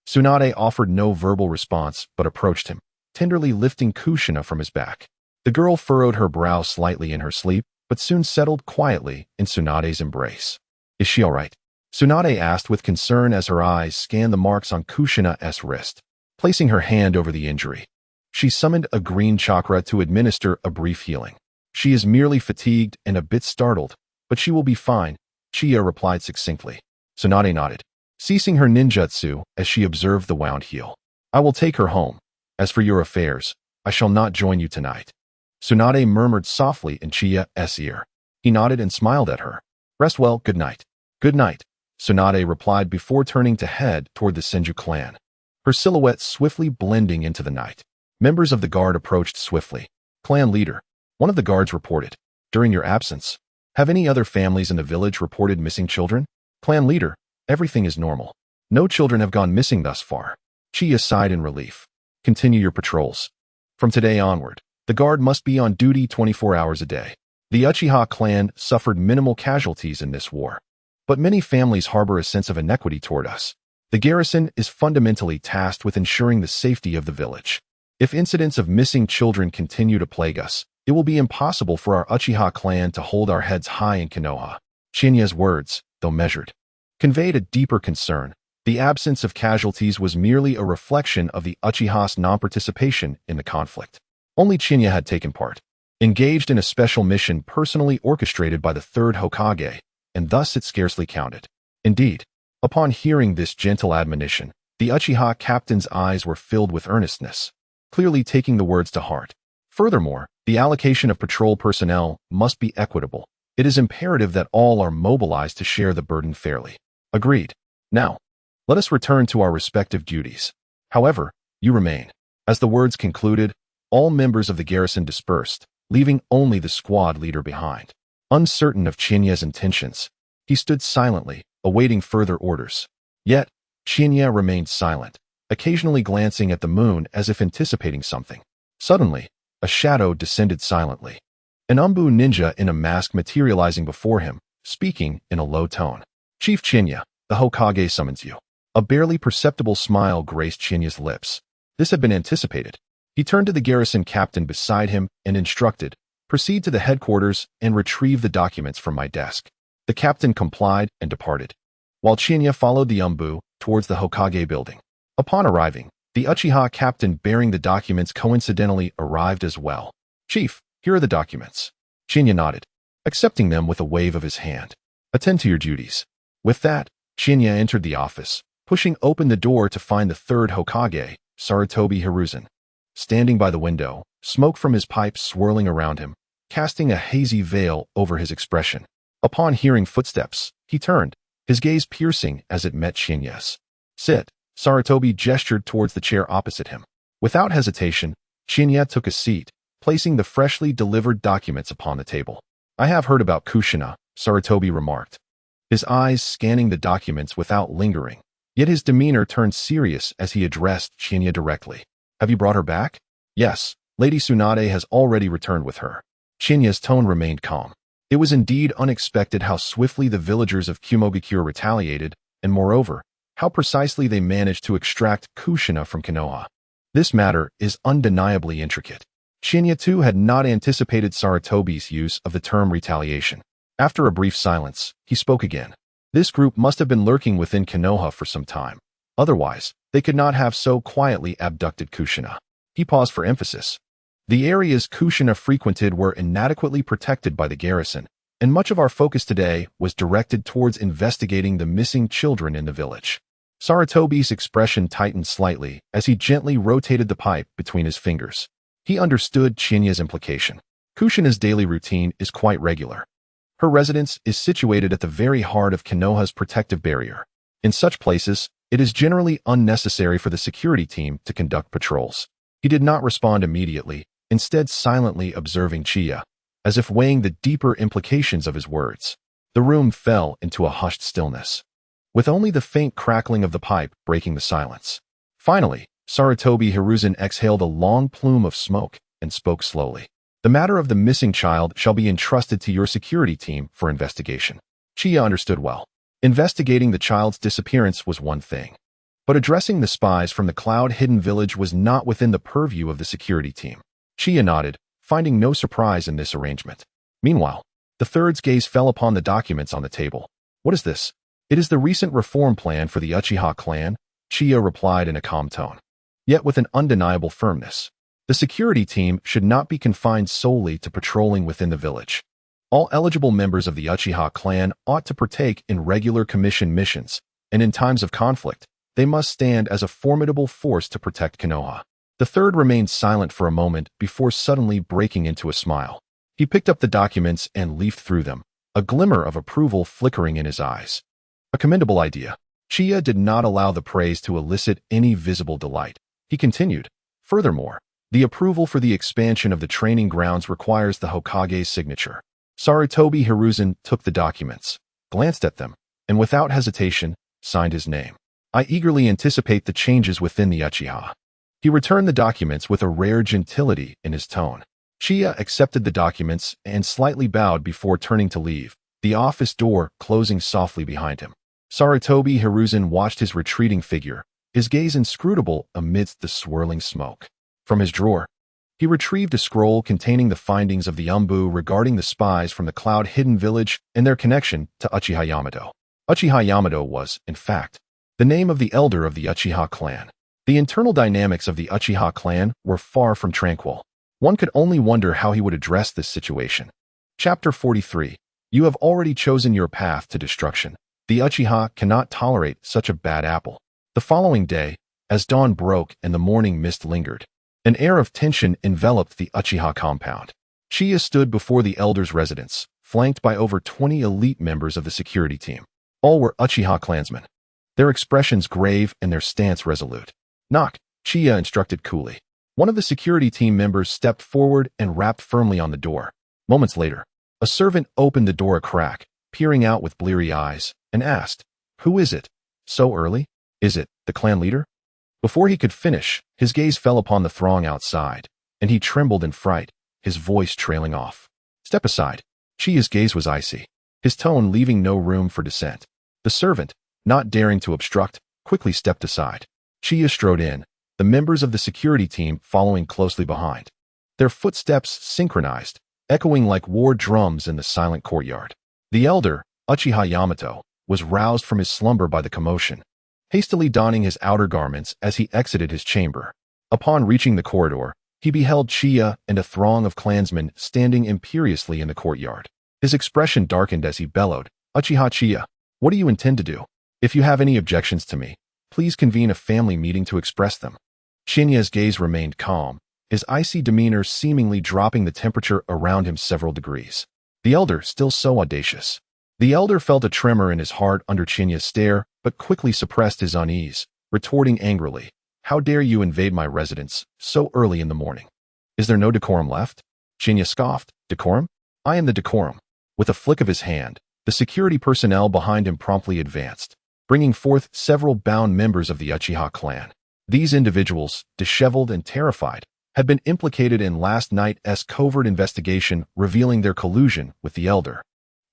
Tsunade offered no verbal response but approached him, tenderly lifting Kushina from his back. The girl furrowed her brow slightly in her sleep, but soon settled quietly in Tsunade's embrace. Is she all right? Tsunade asked with concern as her eyes scanned the marks on Kushina's wrist. Placing her hand over the injury, she summoned a green chakra to administer a brief healing. She is merely fatigued and a bit startled, but she will be fine, Chiya replied succinctly. Tsunade nodded, ceasing her ninjutsu as she observed the wound heal. I will take her home. As for your affairs, I shall not join you tonight. Tsunade murmured softly in Chiya's ear. He nodded and smiled at her. Rest well, good night. Good night, Tsunade replied before turning to head toward the Senju clan, her silhouette swiftly blending into the night. Members of the guard approached swiftly. Clan leader, one of the guards reported. During your absence, have any other families in the village reported missing children? Clan leader, everything is normal. No children have gone missing thus far. Chiya sighed in relief. Continue your patrols. From today onward, the guard must be on duty 24 hours a day. The Uchiha clan suffered minimal casualties in this war, but many families harbor a sense of inequity toward us. The garrison is fundamentally tasked with ensuring the safety of the village. If incidents of missing children continue to plague us, it will be impossible for our Uchiha clan to hold our heads high in Konoha. Qianye's words, though measured, conveyed a deeper concern. The absence of casualties was merely a reflection of the Uchiha's non-participation in the conflict. Only Chinya had taken part, engaged in a special mission personally orchestrated by the third Hokage, and thus it scarcely counted. Indeed, upon hearing this gentle admonition, the Uchiha captain's eyes were filled with earnestness. clearly taking the words to heart. Furthermore, the allocation of patrol personnel must be equitable. It is imperative that all are mobilized to share the burden fairly. Agreed. Now, let us return to our respective duties. However, you remain. As the words concluded, all members of the garrison dispersed, leaving only the squad leader behind. Uncertain of Qianye's intentions, he stood silently, awaiting further orders. Yet, Qianye remained silent, occasionally glancing at the moon as if anticipating something. Suddenly, a shadow descended silently. An Umbu ninja in a mask materializing before him, speaking in a low tone. Chief Chinya, the Hokage summons you. A barely perceptible smile graced Chinya's lips. This had been anticipated. He turned to the garrison captain beside him and instructed, proceed to the headquarters and retrieve the documents from my desk. The captain complied and departed, while Chinya followed the Umbu towards the Hokage building. Upon arriving, the Uchiha captain bearing the documents coincidentally arrived as well. Chief, here are the documents. Chinya nodded, accepting them with a wave of his hand. Attend to your duties. With that, Chinya entered the office, pushing open the door to find the third Hokage, Sarutobi Hiruzen, standing by the window, smoke from his pipe swirling around him, casting a hazy veil over his expression. Upon hearing footsteps, he turned, his gaze piercing as it met Chinya's. Sit. Sarutobi gestured towards the chair opposite him. Without hesitation, Chinya took a seat, placing the freshly delivered documents upon the table. I have heard about Kushina, Sarutobi remarked, his eyes scanning the documents without lingering. Yet his demeanor turned serious as he addressed Chinya directly. Have you brought her back? Yes, Lady Tsunade has already returned with her. Chinya's tone remained calm. It was indeed unexpected how swiftly the villagers of Kumogakure retaliated, and moreover, how precisely they managed to extract Kushina from Konoha. This matter is undeniably intricate. Chinya too had not anticipated Sarutobi's use of the term retaliation. After a brief silence, he spoke again. This group must have been lurking within Konoha for some time. Otherwise, they could not have so quietly abducted Kushina. He paused for emphasis. The areas Kushina frequented were inadequately protected by the garrison, and much of our focus today was directed towards investigating the missing children in the village. Sarutobi's expression tightened slightly as he gently rotated the pipe between his fingers. He understood Chinya's implication. Kushina's daily routine is quite regular. Her residence is situated at the very heart of Konoha's protective barrier. In such places, it is generally unnecessary for the security team to conduct patrols. He did not respond immediately, instead silently observing Chiya, as if weighing the deeper implications of his words. The room fell into a hushed stillness, with only the faint crackling of the pipe breaking the silence. Finally, Sarutobi Hiruzen exhaled a long plume of smoke and spoke slowly. The matter of the missing child shall be entrusted to your security team for investigation. Chiya understood well. Investigating the child's disappearance was one thing, but addressing the spies from the cloud-hidden village was not within the purview of the security team. Chiya nodded, finding no surprise in this arrangement. Meanwhile, the third's gaze fell upon the documents on the table. What is this? It is the recent reform plan for the Uchiha clan, Chiya replied in a calm tone, yet with an undeniable firmness. The security team should not be confined solely to patrolling within the village. All eligible members of the Uchiha clan ought to partake in regular commission missions, and in times of conflict, they must stand as a formidable force to protect Konoha. The third remained silent for a moment before suddenly breaking into a smile. He picked up the documents and leafed through them, a glimmer of approval flickering in his eyes. A commendable idea. Chiya did not allow the praise to elicit any visible delight. He continued, furthermore, the approval for the expansion of the training grounds requires the Hokage's signature. Sarutobi Hiruzen took the documents, glanced at them, and without hesitation, signed his name. I eagerly anticipate the changes within the Uchiha. He returned the documents with a rare gentility in his tone. Chiya accepted the documents and slightly bowed before turning to leave, the office door closing softly behind him. Sarutobi Hiruzen watched his retreating figure, his gaze inscrutable amidst the swirling smoke. From his drawer, he retrieved a scroll containing the findings of the Umbu regarding the spies from the cloud-hidden village and their connection to Uchiha Yamato. Uchiha Yamato was, in fact, the name of the elder of the Uchiha clan. The internal dynamics of the Uchiha clan were far from tranquil. One could only wonder how he would address this situation. Chapter 43. You have already chosen your path to destruction. The Uchiha cannot tolerate such a bad apple. The following day, as dawn broke and the morning mist lingered, An air of tension enveloped the Uchiha compound. Chiya stood before the elder's residence, flanked by over 20 elite members of the security team. All were Uchiha clansmen, their expressions grave and their stance resolute. "Knock," Chiya instructed coolly. One of the security team members stepped forward and rapped firmly on the door. Moments later, a servant opened the door a crack, peering out with bleary eyes, and asked, "Who is it? So early? Is it the clan leader?" Before he could finish, his gaze fell upon the throng outside, and he trembled in fright, his voice trailing off. "Step aside." Chiya's gaze was icy, his tone leaving no room for dissent. The servant, not daring to obstruct, quickly stepped aside. Chiya strode in, the members of the security team following closely behind. Their footsteps synchronized, echoing like war drums in the silent courtyard. The elder, Uchiha Yamato, was roused from his slumber by the commotion, hastily donning his outer garments as he exited his chamber. Upon reaching the corridor, he beheld Chiya and a throng of clansmen standing imperiously in the courtyard. His expression darkened as he bellowed, "Uchiha Chiya, what do you intend to do? If you have any objections to me, please convene a family meeting to express them." Shinya's gaze remained calm, his icy demeanor seemingly dropping the temperature around him several degrees. The elder still so audacious. The elder felt a tremor in his heart under Shinya's stare, but quickly suppressed his unease, retorting angrily, "How dare you invade my residence so early in the morning? Is there no decorum left?" Shinya scoffed, "Decorum? I am the decorum." With a flick of his hand, the security personnel behind him promptly advanced, bringing forth several bound members of the Uchiha clan. These individuals, disheveled and terrified, had been implicated in last night's covert investigation revealing their collusion with the elder.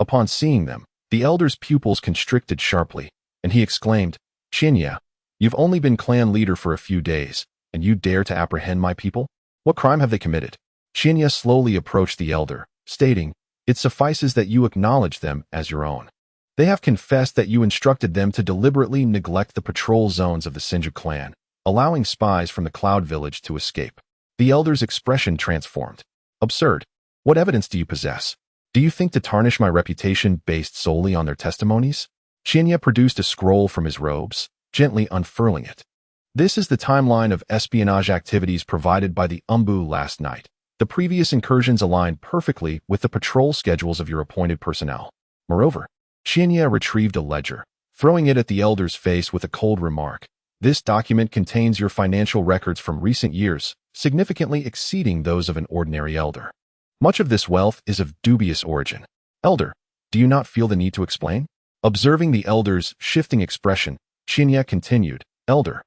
Upon seeing them, the elder's pupils constricted sharply, and he exclaimed, "Chinya, you've only been clan leader for a few days, and you dare to apprehend my people? What crime have they committed?" Chinya slowly approached the elder, stating, "It suffices that you acknowledge them as your own. They have confessed that you instructed them to deliberately neglect the patrol zones of the Senju clan, allowing spies from the Cloud Village to escape." The elder's expression transformed. "Absurd. What evidence do you possess? Do you think to tarnish my reputation based solely on their testimonies?" Chinya produced a scroll from his robes, gently unfurling it. "This is the timeline of espionage activities provided by the Umbu last night. The previous incursions align perfectly with the patrol schedules of your appointed personnel. Moreover," Chinya retrieved a ledger, throwing it at the elder's face with a cold remark, "This document contains your financial records from recent years, significantly exceeding those of an ordinary elder. Much of this wealth is of dubious origin. Elder, do you not feel the need to explain?" Observing the elder's shifting expression, Chinya continued, "Elder,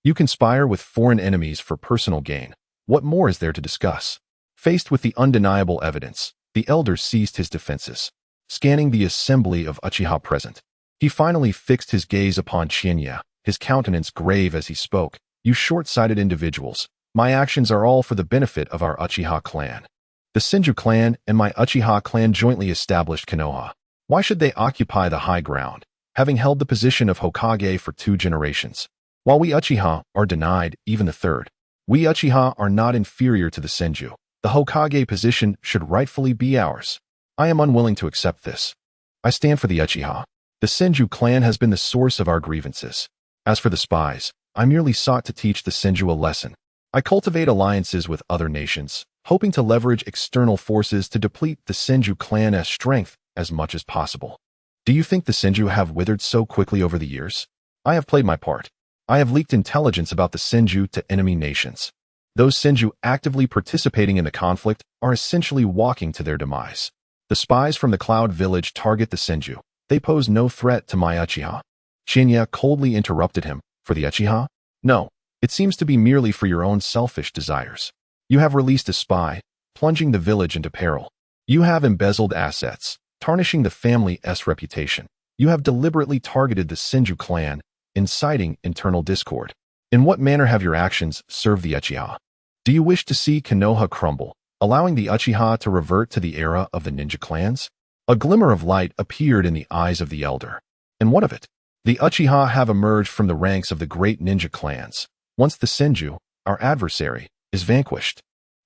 you conspire with foreign enemies for personal gain. What more is there to discuss?" Faced with the undeniable evidence, the elder ceased his defenses. Scanning the assembly of Uchiha present, he finally fixed his gaze upon Chinya, his countenance grave as he spoke, "You short-sighted individuals, my actions are all for the benefit of our Uchiha clan. The Senju clan and my Uchiha clan jointly established Konoha. Why should they occupy the high ground, having held the position of Hokage for 2 generations? While we Uchiha are denied even the third, we Uchiha are not inferior to the Senju. The Hokage position should rightfully be ours. I am unwilling to accept this. I stand for the Uchiha. The Senju clan has been the source of our grievances. As for the spies, I merely sought to teach the Senju a lesson. I cultivate alliances with other nations, hoping to leverage external forces to deplete the Senju clan's strength as much as possible. Do you think the Senju have withered so quickly over the years? I have played my part. I have leaked intelligence about the Senju to enemy nations. Those Senju actively participating in the conflict are essentially walking to their demise. The spies from the Cloud Village target the Senju. They pose no threat to my Uchiha." Chinya coldly interrupted him, "For the Uchiha? No, it seems to be merely for your own selfish desires. You have released a spy, plunging the village into peril. You have embezzled assets, tarnishing the family's reputation. You have deliberately targeted the Senju clan, inciting internal discord. In what manner have your actions served the Uchiha? Do you wish to see Konoha crumble, allowing the Uchiha to revert to the era of the ninja clans?" A glimmer of light appeared in the eyes of the elder. "And what of it? The Uchiha have emerged from the ranks of the great ninja clans. Once the Senju, our adversary, is vanquished,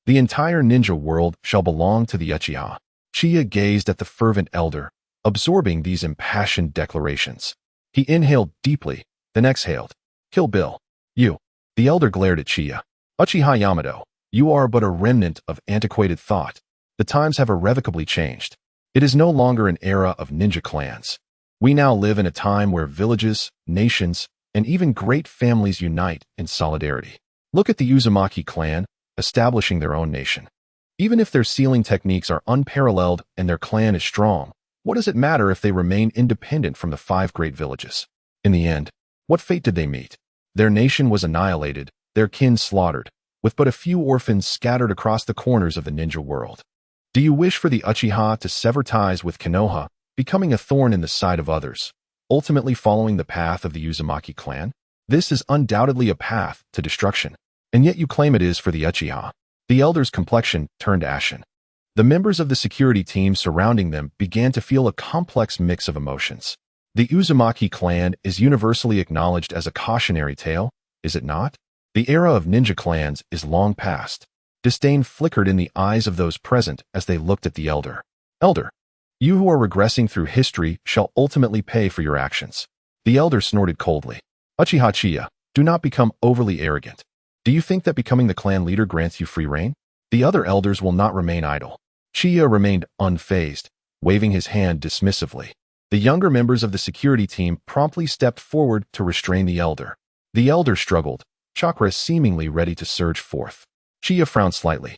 the entire ninja world shall belong to the Uchiha." Chiya gazed at the fervent elder, absorbing these impassioned declarations. He inhaled deeply, then exhaled. "Kill Bill. You." The elder glared at Chiya. Uchiha Yamato, you are but a remnant of antiquated thought. The times have irrevocably changed. It is no longer an era of ninja clans. We now live in a time where villages, nations, and even great families unite in solidarity. Look at the Uzumaki clan, establishing their own nation. Even if their sealing techniques are unparalleled and their clan is strong, what does it matter if they remain independent from the 5 great villages? In the end, what fate did they meet? Their nation was annihilated, their kin slaughtered, with but a few orphans scattered across the corners of the ninja world. Do you wish for the Uchiha to sever ties with Konoha, becoming a thorn in the side of others, ultimately following the path of the Uzumaki clan? This is undoubtedly a path to destruction, and yet you claim it is for the Uchiha. The elder's complexion turned ashen. The members of the security team surrounding them began to feel a complex mix of emotions. The Uzumaki clan is universally acknowledged as a cautionary tale, is it not? The era of ninja clans is long past. Disdain flickered in the eyes of those present as they looked at the elder. Elder, you who are regressing through history shall ultimately pay for your actions. The elder snorted coldly. Uchiha Chiya, do not become overly arrogant. Do you think that becoming the clan leader grants you free reign? The other elders will not remain idle. Chiya remained unfazed, waving his hand dismissively. The younger members of the security team promptly stepped forward to restrain the elder. The elder struggled, chakra seemingly ready to surge forth. Chiya frowned slightly.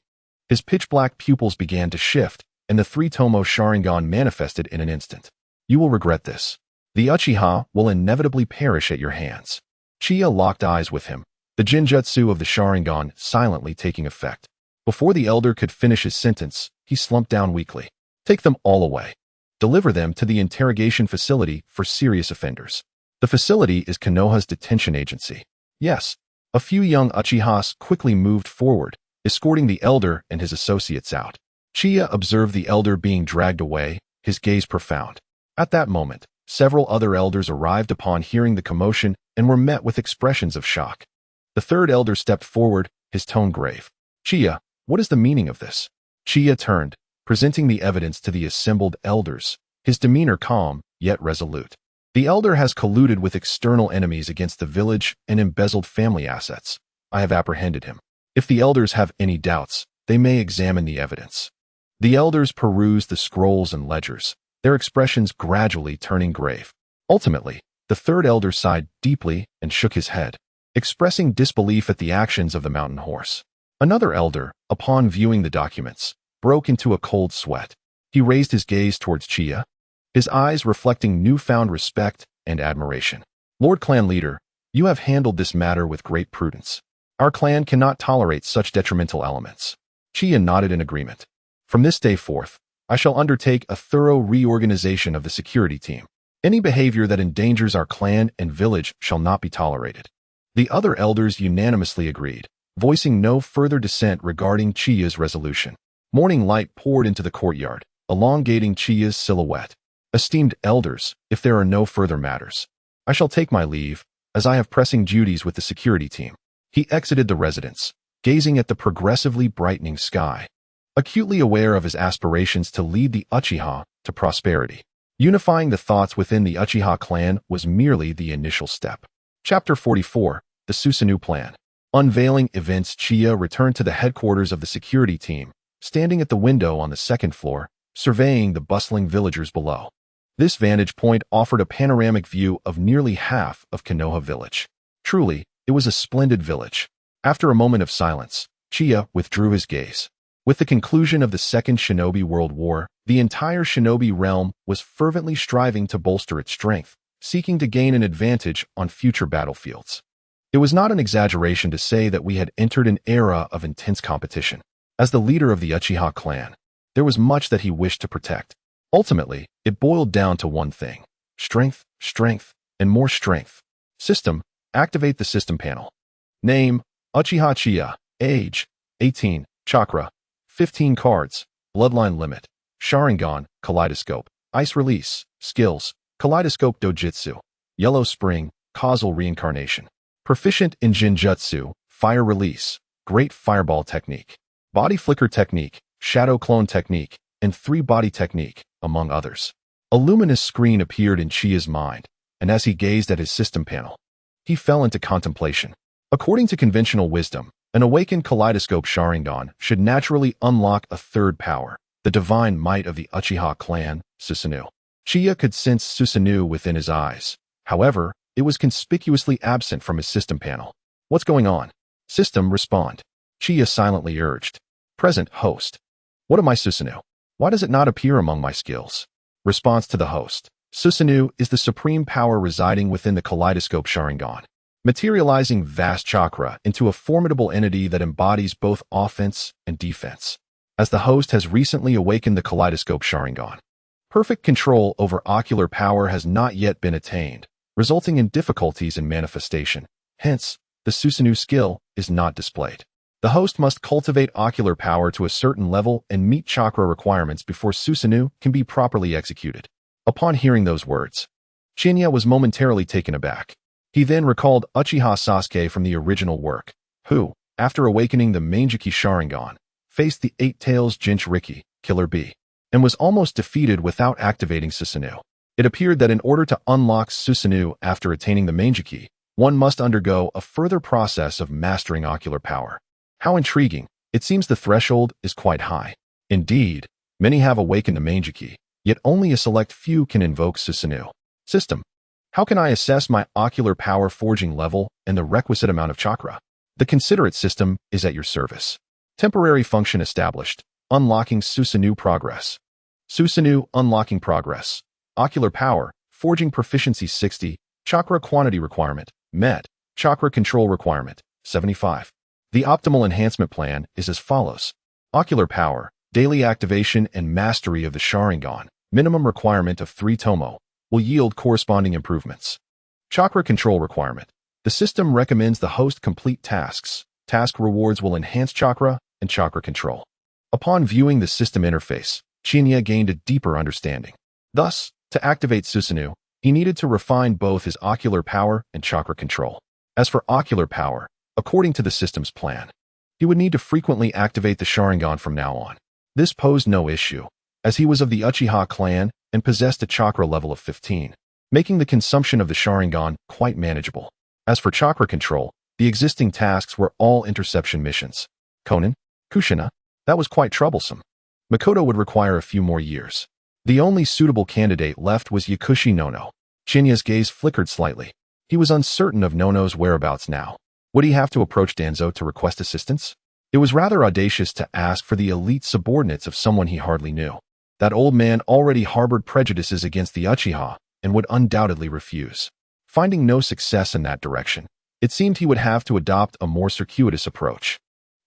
His pitch-black pupils began to shift, and the 3-tomo Sharingan manifested in an instant. You will regret this. The Uchiha will inevitably perish at your hands. Chiya locked eyes with him, the Jinjutsu of the Sharingan silently taking effect. Before the elder could finish his sentence, he slumped down weakly. Take them all away. Deliver them to the interrogation facility for serious offenders. The facility is Konoha's detention agency. Yes. A few young Uchihas quickly moved forward, escorting the elder and his associates out. Chiya observed the elder being dragged away, his gaze profound. At that moment, several other elders arrived upon hearing the commotion and were met with expressions of shock. The third elder stepped forward, his tone grave. Chiya, what is the meaning of this? Chiya turned, presenting the evidence to the assembled elders, his demeanor calm, yet resolute. The elder has colluded with external enemies against the village and embezzled family assets. I have apprehended him. If the elders have any doubts, they may examine the evidence. The elders perused the scrolls and ledgers, their expressions gradually turning grave. Ultimately, the third elder sighed deeply and shook his head, expressing disbelief at the actions of the mountain horse. Another elder, upon viewing the documents, broke into a cold sweat. He raised his gaze towards Chiya, his eyes reflecting newfound respect and admiration. Lord Clan Leader, you have handled this matter with great prudence. Our clan cannot tolerate such detrimental elements. Chiya nodded in agreement. From this day forth, I shall undertake a thorough reorganization of the security team. Any behavior that endangers our clan and village shall not be tolerated. The other elders unanimously agreed, voicing no further dissent regarding Chiya's resolution. Morning light poured into the courtyard, elongating Chiya's silhouette. Esteemed elders, if there are no further matters, I shall take my leave, as I have pressing duties with the security team. He exited the residence, gazing at the progressively brightening sky, acutely aware of his aspirations to lead the Uchiha to prosperity. Unifying the thoughts within the Uchiha clan was merely the initial step. Chapter 44, The Susanoo Plan. Unveiling events. Chiya returned to the headquarters of the security team, standing at the window on the second floor, surveying the bustling villagers below. This vantage point offered a panoramic view of nearly half of Konoha village. Truly, it was a splendid village. After a moment of silence, Chiya withdrew his gaze. With the conclusion of the Second Shinobi World War, the entire shinobi realm was fervently striving to bolster its strength, seeking to gain an advantage on future battlefields. It was not an exaggeration to say that we had entered an era of intense competition. As the leader of the Uchiha clan, there was much that he wished to protect. Ultimately, it boiled down to one thing: strength, strength, and more strength. System: activate the system panel. Name: Uchiha Chiya. Age: 18. Chakra: 15 cards. Bloodline limit: Sharingan, Kaleidoscope. Ice release: Skills: Kaleidoscope Dojutsu. Yellow Spring, Causal Reincarnation. Proficient in Jinjutsu, Fire Release, Great Fireball Technique, Body Flicker Technique, Shadow Clone Technique, and 3-Body Technique, among others. A luminous screen appeared in Chiya's mind, and as he gazed at his system panel, he fell into contemplation. According to conventional wisdom, An awakened kaleidoscope Sharingan should naturally unlock a third power, the divine might of the Uchiha clan, Susanoo. Chiya could sense Susanoo within his eyes. However, it was conspicuously absent from his system panel. What's going on? System, respond. Chiya silently urged. Present, host. What am I, Susanoo? Why does it not appear among my skills? Response to the host. Susanoo is the supreme power residing within the kaleidoscope Sharingan, materializing vast chakra into a formidable entity that embodies both offense and defense. As the host has recently awakened the kaleidoscope Sharingan, perfect control over ocular power has not yet been attained, resulting in difficulties in manifestation. Hence, the Susanoo skill is not displayed. The host must cultivate ocular power to a certain level and meet chakra requirements before Susanoo can be properly executed. Upon hearing those words, Qianye was momentarily taken aback. He then recalled Uchiha Sasuke from the original work, who, after awakening the Mangekyo Sharingan, faced the Eight Tails Jinchuriki, Killer Bee, and was almost defeated without activating Susanoo. It appeared that in order to unlock Susanoo after attaining the Mangekyo, one must undergo a further process of mastering ocular power. How intriguing! It seems the threshold is quite high. Indeed, many have awakened the Mangekyo, yet only a select few can invoke Susanoo. System. How can I assess my ocular power forging level and the requisite amount of chakra? The considerate system is at your service. Temporary function established. Unlocking Susanoo progress. Susanoo unlocking progress. Ocular power, forging proficiency 60, chakra quantity requirement, met, chakra control requirement, 75. The optimal enhancement plan is as follows. Ocular power, daily activation and mastery of the Sharingan, minimum requirement of 3 tomo, will yield corresponding improvements. Chakra control requirement. The system recommends the host complete tasks. Task rewards will enhance chakra and chakra control. Upon viewing the system interface, Qianye gained a deeper understanding. Thus, to activate Susanoo, he needed to refine both his ocular power and chakra control. As for ocular power, according to the system's plan, he would need to frequently activate the Sharingan from now on. This posed no issue, as he was of the Uchiha clan and possessed a chakra level of 15, making the consumption of the Sharingan quite manageable. As for chakra control, the existing tasks were all interception missions. Konan, Kushina, that was quite troublesome. Makoto would require a few more years. The only suitable candidate left was Yakushi Nono. Shinya's gaze flickered slightly. He was uncertain of Nono's whereabouts now. Would he have to approach Danzo to request assistance? It was rather audacious to ask for the elite subordinates of someone he hardly knew. That old man already harbored prejudices against the Uchiha and would undoubtedly refuse. Finding no success in that direction, it seemed he would have to adopt a more circuitous approach.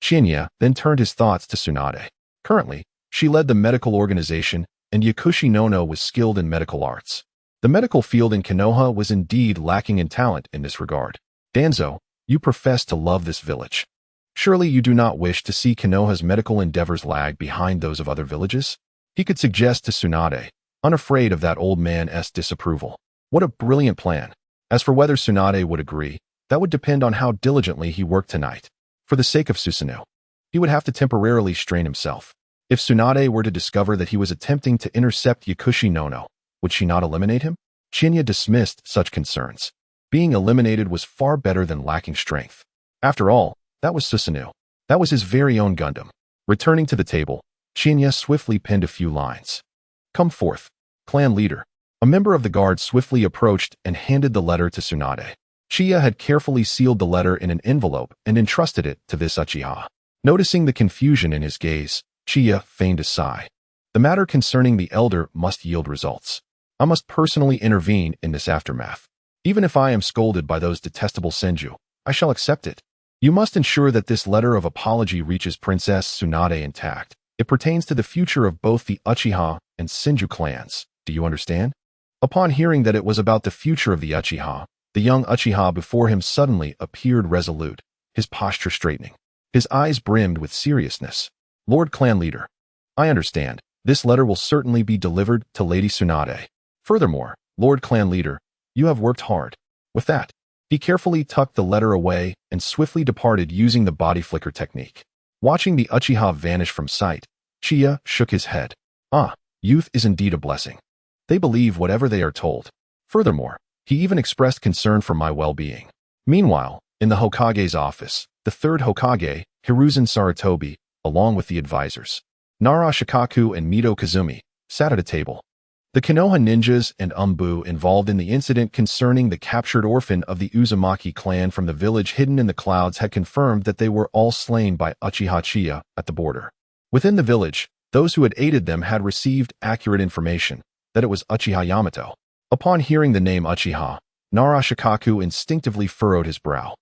Qianye then turned his thoughts to Tsunade. Currently, she led the medical organization, and Yakushi Nono was skilled in medical arts. The medical field in Konoha was indeed lacking in talent in this regard. Danzo, you profess to love this village. Surely you do not wish to see Konoha's medical endeavors lag behind those of other villages? He could suggest to Tsunade, unafraid of that old man's disapproval. What a brilliant plan. As for whether Tsunade would agree, that would depend on how diligently he worked tonight. For the sake of Susanoo, he would have to temporarily strain himself. If Tsunade were to discover that he was attempting to intercept Yakushi Nono, would she not eliminate him? Qianye dismissed such concerns. Being eliminated was far better than lacking strength. After all, that was Susanoo. That was his very own Gundam. Returning to the table, Qianye swiftly penned a few lines. Come forth, clan leader. A member of the guard swiftly approached and handed the letter to Tsunade. Chiya had carefully sealed the letter in an envelope and entrusted it to this Uchiha. Noticing the confusion in his gaze, Chiya feigned a sigh. The matter concerning the elder must yield results. I must personally intervene in this aftermath. Even if I am scolded by those detestable Senju, I shall accept it. You must ensure that this letter of apology reaches Princess Tsunade intact. It pertains to the future of both the Uchiha and Senju clans. Do you understand? Upon hearing that it was about the future of the Uchiha, the young Uchiha before him suddenly appeared resolute, his posture straightening. His eyes brimmed with seriousness. Lord Clan Leader, I understand. This letter will certainly be delivered to Lady Tsunade. Furthermore, Lord Clan Leader, you have worked hard. With that, he carefully tucked the letter away and swiftly departed using the body flicker technique. Watching the Uchiha vanish from sight, Chiya shook his head. Ah, youth is indeed a blessing. They believe whatever they are told. Furthermore, he even expressed concern for my well-being. Meanwhile, In the Hokage's office, the third Hokage, Hiruzen Sarutobi, along with the advisors, Nara Shikaku and Mito Kazumi, sat at a table. The Konoha ninjas and Umbu involved in the incident concerning the captured orphan of the Uzumaki clan from the village hidden in the clouds had confirmed that they were all slain by Uchiha Qianye at the border. Within the village, those who had aided them had received accurate information that it was Uchiha Yamato. Upon hearing the name Uchiha, Nara Shikaku instinctively furrowed his brow.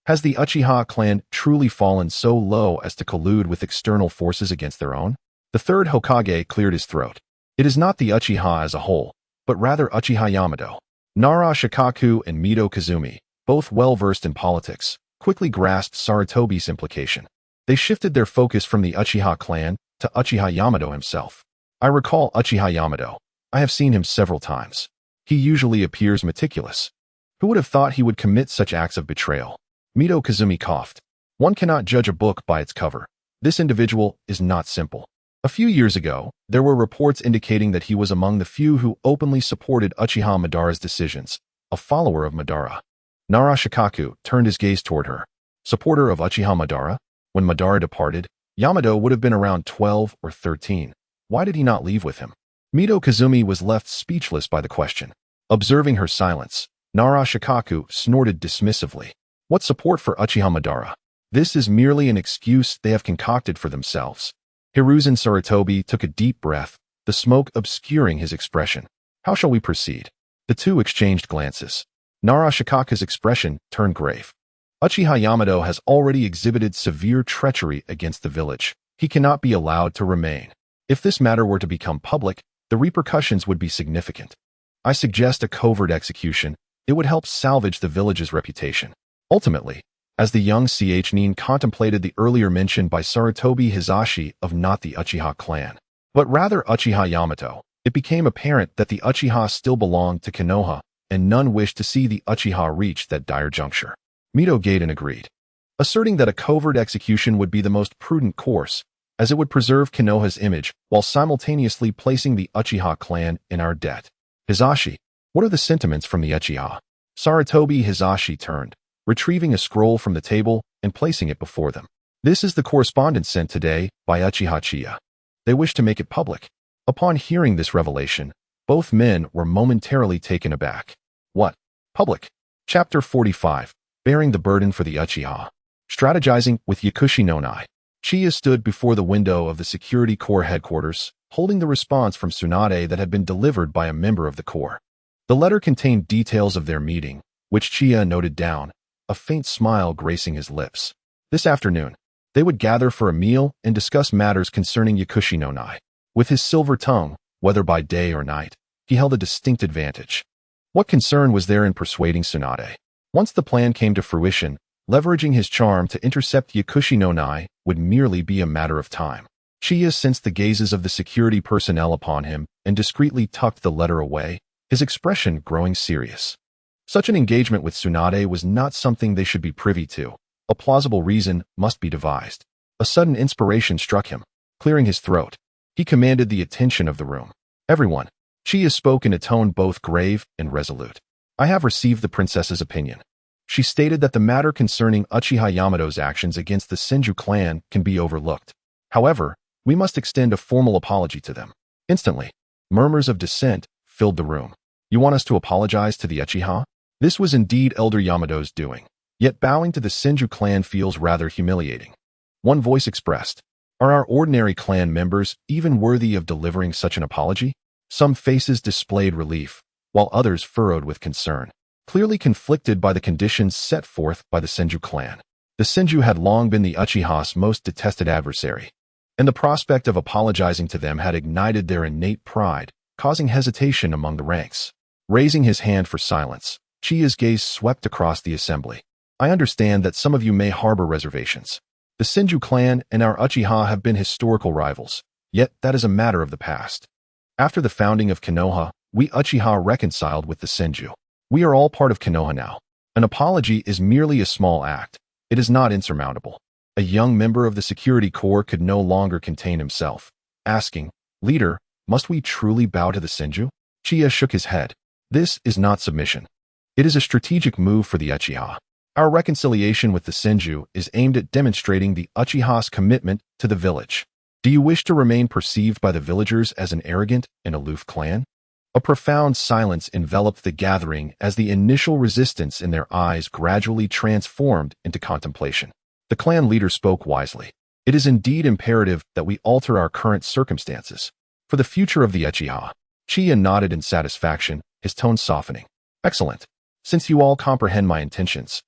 Has the Uchiha clan truly fallen so low as to collude with external forces against their own? The third Hokage cleared his throat. It is not the Uchiha as a whole, but rather Uchiha Yamato. Nara Shikaku and Mito Kazumi, both well-versed in politics, quickly grasped Sarutobi's implication. They shifted their focus from the Uchiha clan to Uchiha Yamato himself. I recall Uchiha Yamato. I have seen him several times. He usually appears meticulous. Who would have thought he would commit such acts of betrayal? Mito Kazumi coughed. One cannot judge a book by its cover. This individual is not simple. A few years ago, there were reports indicating that he was among the few who openly supported Uchiha Madara's decisions, a follower of Madara. Nara Shikaku turned his gaze toward her. Supporter of Uchiha Madara? When Madara departed, Yamato would have been around 12 or 13. Why did he not leave with him? Mito Kazumi was left speechless by the question. Observing her silence, Nara Shikaku snorted dismissively. What support for Uchiha Madara? This is merely an excuse they have concocted for themselves. Hiruzen Sarutobi took a deep breath, the smoke obscuring his expression. How shall we proceed? The two exchanged glances. Nara Shikaku's expression turned grave. Uchiha Yamato has already exhibited severe treachery against the village. He cannot be allowed to remain. If this matter were to become public, the repercussions would be significant. I suggest a covert execution. It would help salvage the village's reputation. Ultimately, as the young Nin contemplated the earlier mention by Sarutobi Hisashi of not the Uchiha clan, but rather Uchiha Yamato, it became apparent that the Uchiha still belonged to Konoha, and none wished to see the Uchiha reach that dire juncture. Mito Gaiden agreed, asserting that a covert execution would be the most prudent course, as it would preserve Konoha's image while simultaneously placing the Uchiha clan in our debt. Hisashi, what are the sentiments from the Uchiha? Sarutobi Hisashi turned, retrieving a scroll from the table and placing it before them. This is the correspondence sent today by Uchiha Chiya. They wish to make it public. Upon hearing this revelation, both men were momentarily taken aback. What? Public? Chapter 45. Bearing the burden for the Uchiha. Strategizing with Yakushi no Nai. Chiya stood before the window of the Security Corps headquarters, holding the response from Tsunade that had been delivered by a member of the Corps. The letter contained details of their meeting, which Chiya noted down, a faint smile gracing his lips. This afternoon, they would gather for a meal and discuss matters concerning Yakushi no Nai. With his silver tongue, whether by day or night, he held a distinct advantage. What concern was there in persuading Tsunade? Once the plan came to fruition, leveraging his charm to intercept Yakushi no Nai would merely be a matter of time. Chiya sensed the gazes of the security personnel upon him and discreetly tucked the letter away, his expression growing serious. Such an engagement with Tsunade was not something they should be privy to. A plausible reason must be devised. A sudden inspiration struck him. Clearing his throat, he commanded the attention of the room. Everyone. Chiya spoke in a tone both grave and resolute. I have received the princess's opinion. She stated that the matter concerning Uchiha Yamato's actions against the Senju clan can be overlooked. However, we must extend a formal apology to them. Instantly, murmurs of dissent filled the room. You want us to apologize to the Uchiha? This was indeed Elder Yamato's doing, yet bowing to the Senju clan feels rather humiliating. One voice expressed, are our ordinary clan members even worthy of delivering such an apology? Some faces displayed relief, while others furrowed with concern, clearly conflicted by the conditions set forth by the Senju clan. The Senju had long been the Uchiha's most detested adversary, and the prospect of apologizing to them had ignited their innate pride, causing hesitation among the ranks. Raising his hand for silence, Chiya's gaze swept across the assembly. I understand that some of you may harbor reservations. The Senju clan and our Uchiha have been historical rivals, yet that is a matter of the past. After the founding of Konoha, we Uchiha reconciled with the Senju. We are all part of Konoha now. An apology is merely a small act. It is not insurmountable. A young member of the Security Corps could no longer contain himself, asking, Leader, must we truly bow to the Senju? Chiya shook his head. This is not submission. It is a strategic move for the Uchiha. Our reconciliation with the Senju is aimed at demonstrating the Uchiha's commitment to the village. Do you wish to remain perceived by the villagers as an arrogant and aloof clan? A profound silence enveloped the gathering as the initial resistance in their eyes gradually transformed into contemplation. The clan leader spoke wisely. It is indeed imperative that we alter our current circumstances for the future of the Uchiha. Chiya nodded in satisfaction, his tone softening. Excellent. Since you all comprehend my intentions,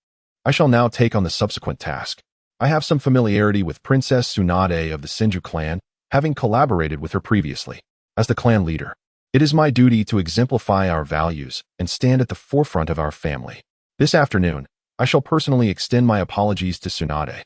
I shall now take on the subsequent task. I have some familiarity with Princess Tsunade of the Senju clan, having collaborated with her previously. As the clan leader, it is my duty to exemplify our values and stand at the forefront of our family. This afternoon, I shall personally extend my apologies to Tsunade.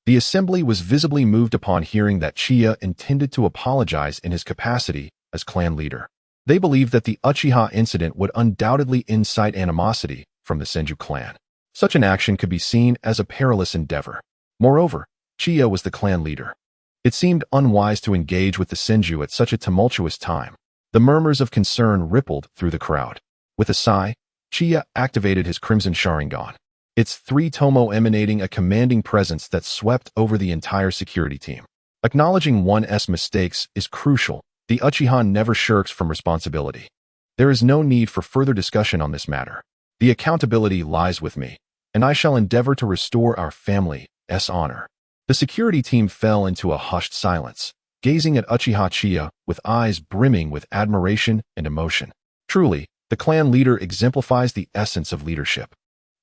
The assembly was visibly moved upon hearing that Chiya intended to apologize in his capacity as clan leader. They believed that the Uchiha incident would undoubtedly incite animosity from the Senju clan. Such an action could be seen as a perilous endeavor. Moreover, Chiya was the clan leader. It seemed unwise to engage with the Senju at such a tumultuous time. The murmurs of concern rippled through the crowd. With a sigh, Chiya activated his Crimson Sharingan, its 3 tomo emanating a commanding presence that swept over the entire security team. Acknowledging one's mistakes is crucial. The Uchiha never shirks from responsibility. There is no need for further discussion on this matter. The accountability lies with me, and I shall endeavor to restore our family's honor. The security team fell into a hushed silence, gazing at Uchiha Chiya with eyes brimming with admiration and emotion. Truly, the clan leader exemplifies the essence of leadership.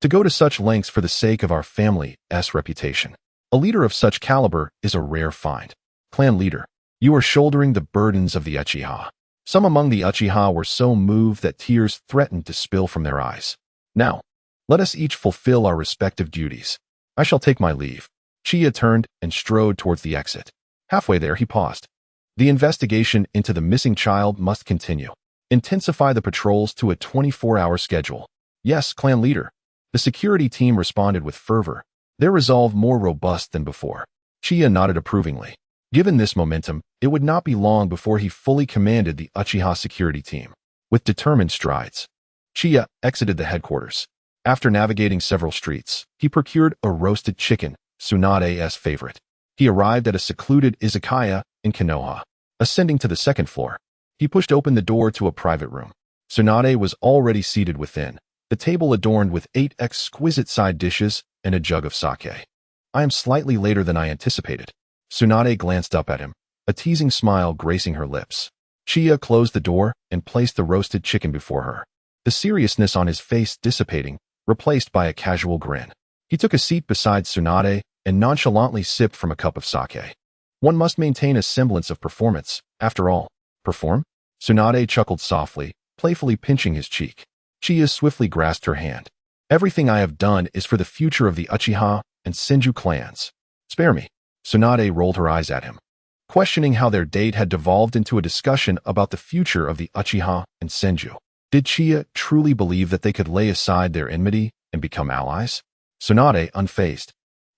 To go to such lengths for the sake of our family's reputation. A leader of such caliber is a rare find. Clan leader, you are shouldering the burdens of the Uchiha. Some among the Uchiha were so moved that tears threatened to spill from their eyes. Now, let us each fulfill our respective duties. I shall take my leave. Chiya turned and strode towards the exit. Halfway there, he paused. The investigation into the missing child must continue. Intensify the patrols to a 24-hour schedule. Yes, clan leader. The security team responded with fervor, their resolve more robust than before. Chiya nodded approvingly. Given this momentum, it would not be long before he fully commanded the Uchiha security team. With determined strides, Chiya exited the headquarters. After navigating several streets, he procured a roasted chicken, Tsunade's favorite. He arrived at a secluded izakaya in Konoha. Ascending to the second floor, he pushed open the door to a private room. Tsunade was already seated within, the table adorned with 8 exquisite side dishes and a jug of sake. I am slightly later than I anticipated. Tsunade glanced up at him, a teasing smile gracing her lips. Chiya closed the door and placed the roasted chicken before her, the seriousness on his face dissipating, replaced by a casual grin. He took a seat beside Tsunade and nonchalantly sipped from a cup of sake. One must maintain a semblance of performance, after all. Perform? Tsunade chuckled softly, playfully pinching his cheek. Chiya swiftly grasped her hand. Everything I have done is for the future of the Uchiha and Senju clans. Spare me. Tsunade rolled her eyes at him, questioning how their date had devolved into a discussion about the future of the Uchiha and Senju. Did Chiya truly believe that they could lay aside their enmity and become allies? Tsunade, unfazed,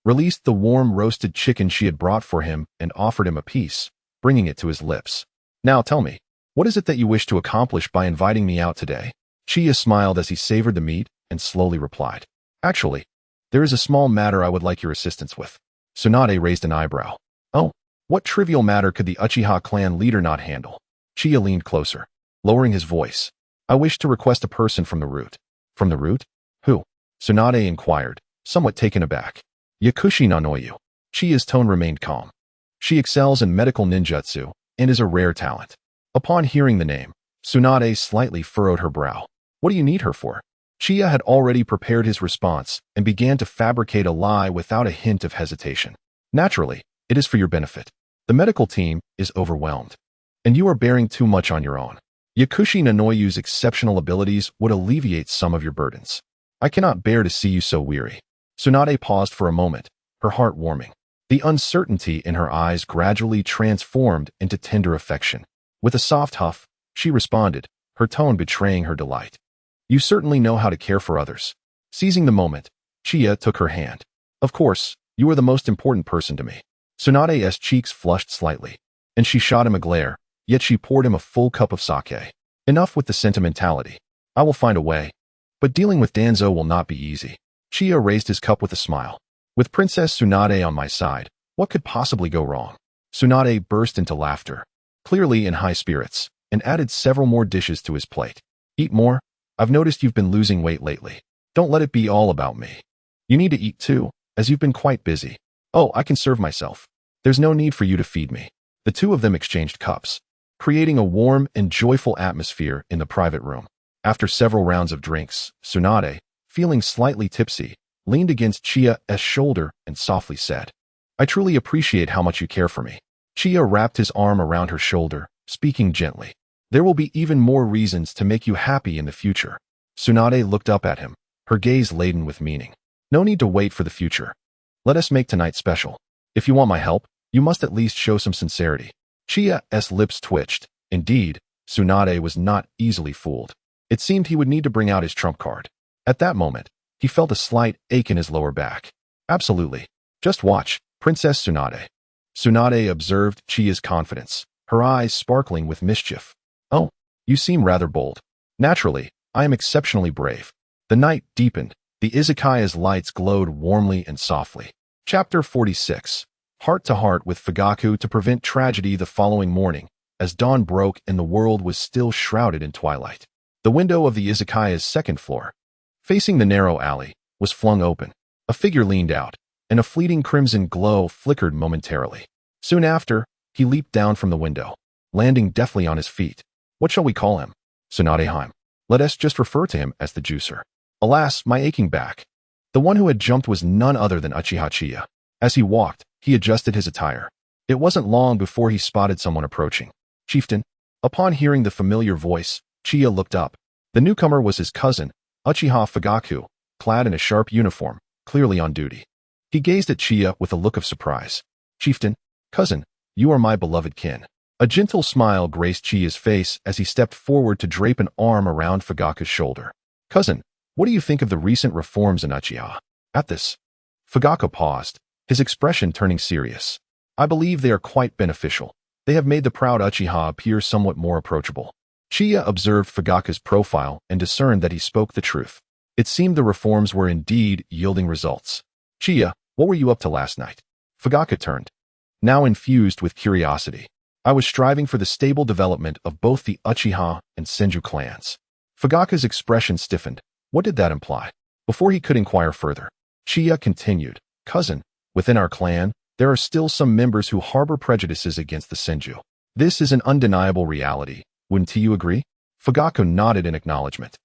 released the warm roasted chicken she had brought for him and offered him a piece, bringing it to his lips. Now tell me, what is it that you wish to accomplish by inviting me out today? Chiya smiled as he savored the meat and slowly replied. Actually, there is a small matter I would like your assistance with. Tsunade raised an eyebrow. Oh, what trivial matter could the Uchiha clan leader not handle? Chiya leaned closer, lowering his voice. I wish to request a person from the root. From the root? Who? Tsunade inquired, somewhat taken aback. Yakushi Nanoyu. Chiya's tone remained calm. She excels in medical ninjutsu and is a rare talent. Upon hearing the name, Tsunade slightly furrowed her brow. What do you need her for? Chiya had already prepared his response and began to fabricate a lie without a hint of hesitation. Naturally, it is for your benefit. The medical team is overwhelmed, and you are bearing too much on your own. Yakushi Nanoyu's exceptional abilities would alleviate some of your burdens. I cannot bear to see you so weary. Tsunade paused for a moment, her heart warming. The uncertainty in her eyes gradually transformed into tender affection. With a soft huff, she responded, her tone betraying her delight. You certainly know how to care for others. Seizing the moment, Chiya took her hand. Of course, you are the most important person to me. Tsunade's cheeks flushed slightly, and she shot him a glare, yet she poured him a full cup of sake. Enough with the sentimentality. I will find a way. But dealing with Danzo will not be easy. Chiya raised his cup with a smile. With Princess Tsunade on my side, what could possibly go wrong? Tsunade burst into laughter, clearly in high spirits, and added several more dishes to his plate. Eat more? I've noticed you've been losing weight lately. Don't let it be all about me. You need to eat too, as you've been quite busy. Oh, I can serve myself. There's no need for you to feed me. The two of them exchanged cups, creating a warm and joyful atmosphere in the private room. After several rounds of drinks, Tsunade, feeling slightly tipsy, leaned against Chiya's shoulder and softly said, I truly appreciate how much you care for me. Chiya wrapped his arm around her shoulder, speaking gently. There will be even more reasons to make you happy in the future. Tsunade looked up at him, her gaze laden with meaning. No need to wait for the future. Let us make tonight special. If you want my help, you must at least show some sincerity. Chiya's lips twitched. Indeed, Tsunade was not easily fooled. It seemed he would need to bring out his trump card. At that moment, he felt a slight ache in his lower back. Absolutely. Just watch, Princess Tsunade. Tsunade observed Chiya's confidence, her eyes sparkling with mischief. Oh, you seem rather bold. Naturally, I am exceptionally brave. The night deepened. The izakaya's lights glowed warmly and softly. Chapter 46. Heart to heart with Fugaku to prevent tragedy the following morning, as dawn broke and the world was still shrouded in twilight. The window of the izakaya's second floor, facing the narrow alley, was flung open. A figure leaned out, and a fleeting crimson glow flickered momentarily. Soon after, he leaped down from the window, landing deftly on his feet. What shall we call him? Tsunade. Let us just refer to him as the juicer. Alas, my aching back. The one who had jumped was none other than Uchiha Qianye. As he walked, he adjusted his attire. It wasn't long before he spotted someone approaching. Chieftain. Upon hearing the familiar voice, Chiya looked up. The newcomer was his cousin, Uchiha Fugaku, clad in a sharp uniform, clearly on duty. He gazed at Chiya with a look of surprise. Chieftain, cousin, you are my beloved kin. A gentle smile graced Chiya's face as he stepped forward to drape an arm around Fugaku's shoulder. Cousin, what do you think of the recent reforms in Uchiha? At this, Fugaku paused, his expression turning serious. I believe they are quite beneficial. They have made the proud Uchiha appear somewhat more approachable. Chiya observed Fugaku's profile and discerned that he spoke the truth. It seemed the reforms were indeed yielding results. Chiya, what were you up to last night? Fugaku turned, now infused with curiosity. I was striving for the stable development of both the Uchiha and Senju clans. Fugaku's expression stiffened. What did that imply? Before he could inquire further, Chiya continued, Cousin, within our clan, there are still some members who harbor prejudices against the Senju. This is an undeniable reality, wouldn't you agree? Fugaku nodded in acknowledgement.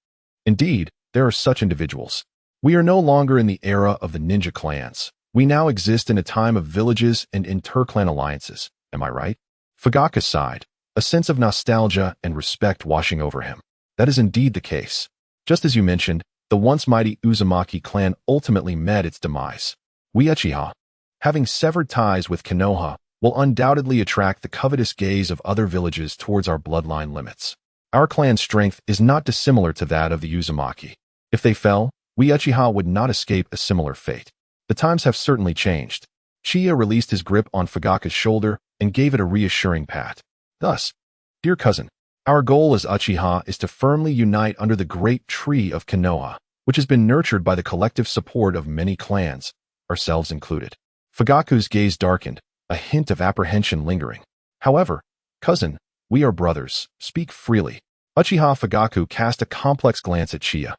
Indeed, there are such individuals. We are no longer in the era of the ninja clans. We now exist in a time of villages and inter-clan alliances, am I right? Fugaku sighed, a sense of nostalgia and respect washing over him. That is indeed the case. Just as you mentioned, the once mighty Uzumaki clan ultimately met its demise. We Uchiha, having severed ties with Konoha, will undoubtedly attract the covetous gaze of other villages towards our bloodline limits. Our clan's strength is not dissimilar to that of the Uzumaki. If they fell, we Uchiha would not escape a similar fate. The times have certainly changed. Chiya released his grip on Fugaku's shoulder and gave it a reassuring pat. Thus, dear cousin, our goal as Uchiha is to firmly unite under the great tree of Konoha, which has been nurtured by the collective support of many clans, ourselves included. Fugaku's gaze darkened, a hint of apprehension lingering. However, cousin, we are brothers. Speak freely. Uchiha Fugaku cast a complex glance at Chiya.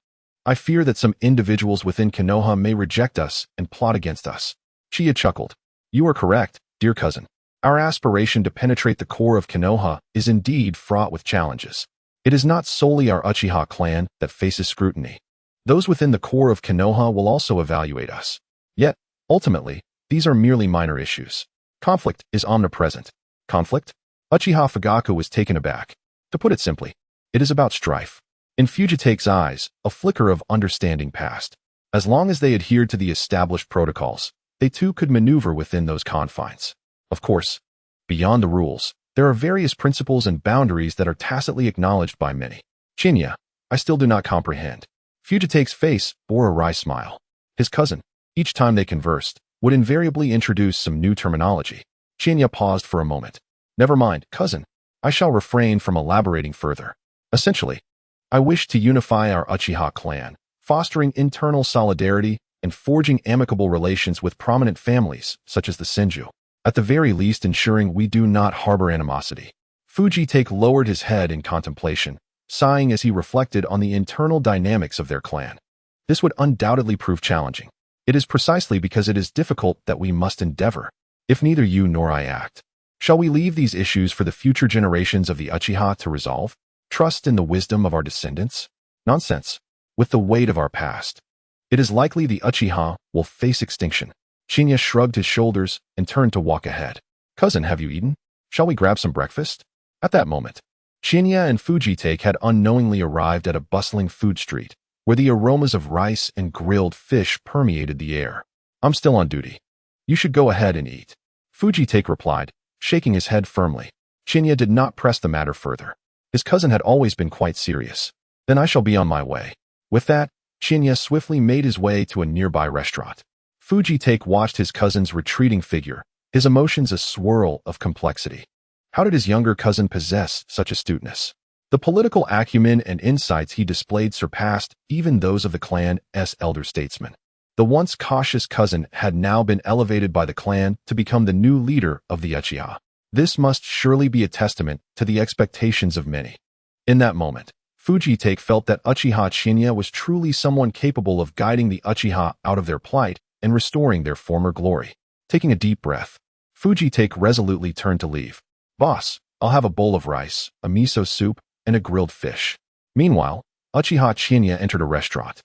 I fear that some individuals within Konoha may reject us and plot against us. Chiya chuckled. You are correct, dear cousin. Our aspiration to penetrate the core of Konoha is indeed fraught with challenges. It is not solely our Uchiha clan that faces scrutiny. Those within the core of Konoha will also evaluate us. Yet, ultimately, these are merely minor issues. Conflict is omnipresent. Conflict? Uchiha Fugaku was taken aback. To put it simply, it is about strife. In Fugitake's eyes, a flicker of understanding passed. As long as they adhered to the established protocols, they too could maneuver within those confines. Of course, beyond the rules, there are various principles and boundaries that are tacitly acknowledged by many. Chinya, I still do not comprehend. Fugitake's face bore a wry smile. His cousin, each time they conversed, would invariably introduce some new terminology. Chinya paused for a moment. Never mind, cousin. I shall refrain from elaborating further. Essentially, I wish to unify our Uchiha clan, fostering internal solidarity and forging amicable relations with prominent families, such as the Senju. At the very least ensuring we do not harbor animosity. Fuji-take lowered his head in contemplation, sighing as he reflected on the internal dynamics of their clan. This would undoubtedly prove challenging. It is precisely because it is difficult that we must endeavor, if neither you nor I act. Shall we leave these issues for the future generations of the Uchiha to resolve? Trust in the wisdom of our descendants? Nonsense. With the weight of our past, it is likely the Uchiha will face extinction. Chiya shrugged his shoulders and turned to walk ahead. Cousin, have you eaten? Shall we grab some breakfast? At that moment, Chiya and Fuji-take had unknowingly arrived at a bustling food street, where the aromas of rice and grilled fish permeated the air. I'm still on duty. You should go ahead and eat. Fuji-take replied, shaking his head firmly. Chiya did not press the matter further. His cousin had always been quite serious. Then I shall be on my way. With that, Chiya swiftly made his way to a nearby restaurant. Fuji-take watched his cousin's retreating figure, his emotions a swirl of complexity. How did his younger cousin possess such astuteness? The political acumen and insights he displayed surpassed even those of the clan's elder statesmen. The once cautious cousin had now been elevated by the clan to become the new leader of the Uchiha. This must surely be a testament to the expectations of many. In that moment, Fuji-take felt that Uchiha Qianye was truly someone capable of guiding the Uchiha out of their plight and restoring their former glory. Taking a deep breath, Fuji-take resolutely turned to leave. Boss, I'll have a bowl of rice, a miso soup, and a grilled fish. Meanwhile, Uchiha Qianye entered a restaurant.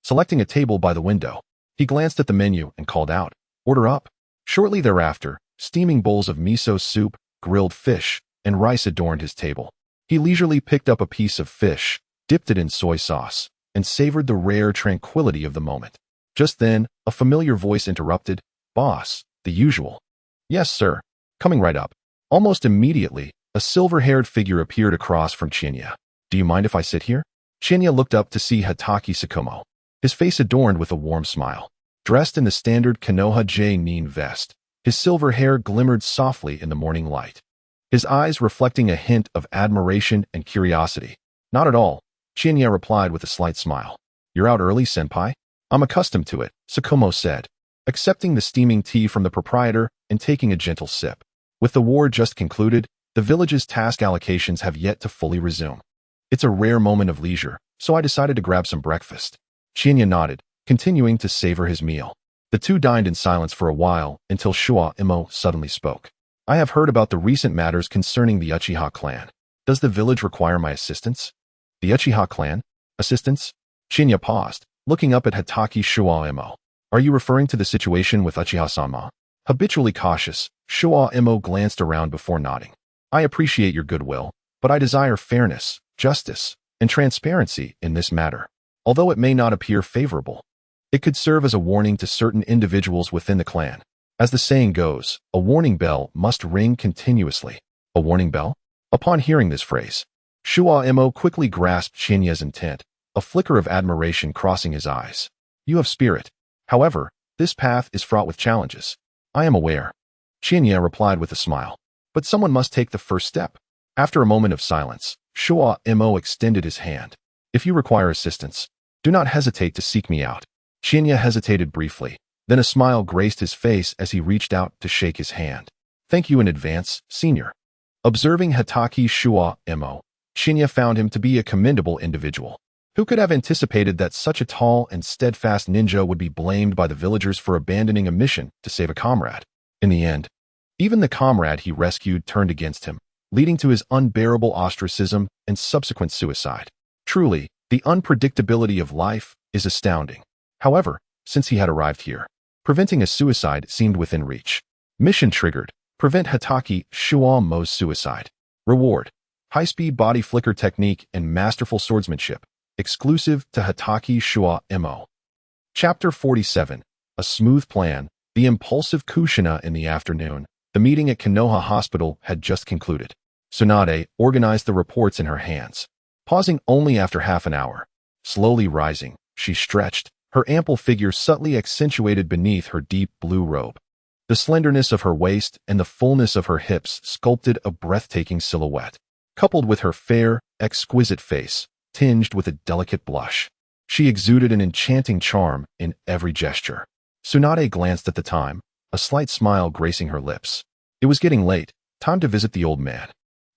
Selecting a table by the window, he glanced at the menu and called out, "Order up." Shortly thereafter, steaming bowls of miso soup, grilled fish, and rice adorned his table. He leisurely picked up a piece of fish, dipped it in soy sauce, and savored the rare tranquility of the moment. Just then, a familiar voice interrupted, "Boss, the usual." "Yes, sir. Coming right up." Almost immediately, a silver-haired figure appeared across from Chiya. "Do you mind if I sit here?" Chiya looked up to see Hatake Tsukumo, his face adorned with a warm smile. Dressed in the standard Konoha J-nin vest, his silver hair glimmered softly in the morning light, his eyes reflecting a hint of admiration and curiosity. "Not at all," Chiya replied with a slight smile. "You're out early, senpai?" "I'm accustomed to it," Tsukumo said, accepting the steaming tea from the proprietor and taking a gentle sip. With the war just concluded, the village's task allocations have yet to fully resume. It's a rare moment of leisure, so I decided to grab some breakfast. Chiya nodded, continuing to savor his meal. The two dined in silence for a while until Shuo-imo suddenly spoke. "I have heard about the recent matters concerning the Uchiha clan. Does the village require my assistance?" "The Uchiha clan? Assistance?" Chiya paused, looking up at Hatake Shuo-imo. "Are you referring to the situation with Uchiha-sama?" Habitually cautious, Shuo-imo glanced around before nodding. "I appreciate your goodwill, but I desire fairness, justice, and transparency in this matter. Although it may not appear favorable, it could serve as a warning to certain individuals within the clan. As the saying goes, a warning bell must ring continuously." "A warning bell?" Upon hearing this phrase, Shuo-imo quickly grasped Chiya's intent, a flicker of admiration crossing his eyes. "You have spirit. However, this path is fraught with challenges." "I am aware," Chiya replied with a smile. "But someone must take the first step." After a moment of silence, Shuo-imo extended his hand. "If you require assistance, do not hesitate to seek me out." Chiya hesitated briefly, then a smile graced his face as he reached out to shake his hand. "Thank you in advance, senior." Observing Hatake Shuo-imo, Chiya found him to be a commendable individual. Who could have anticipated that such a tall and steadfast ninja would be blamed by the villagers for abandoning a mission to save a comrade? In the end, even the comrade he rescued turned against him, leading to his unbearable ostracism and subsequent suicide. Truly, the unpredictability of life is astounding. However, since he had arrived here, preventing a suicide seemed within reach. Mission triggered. Prevent Hatake Shuo-imo's suicide. Reward: high-speed body flicker technique and masterful swordsmanship. Exclusive to Hatake Shuo-imo. Chapter 47. A smooth plan. The impulsive Kushina in the afternoon. The meeting at Konoha Hospital had just concluded. Tsunade organized the reports in her hands. Pausing only after half an hour. Slowly rising, she stretched, her ample figure subtly accentuated beneath her deep blue robe. The slenderness of her waist and the fullness of her hips sculpted a breathtaking silhouette, coupled with her fair, exquisite face, tinged with a delicate blush. She exuded an enchanting charm in every gesture. Tsunade glanced at the time, a slight smile gracing her lips. It was getting late, time to visit the old man.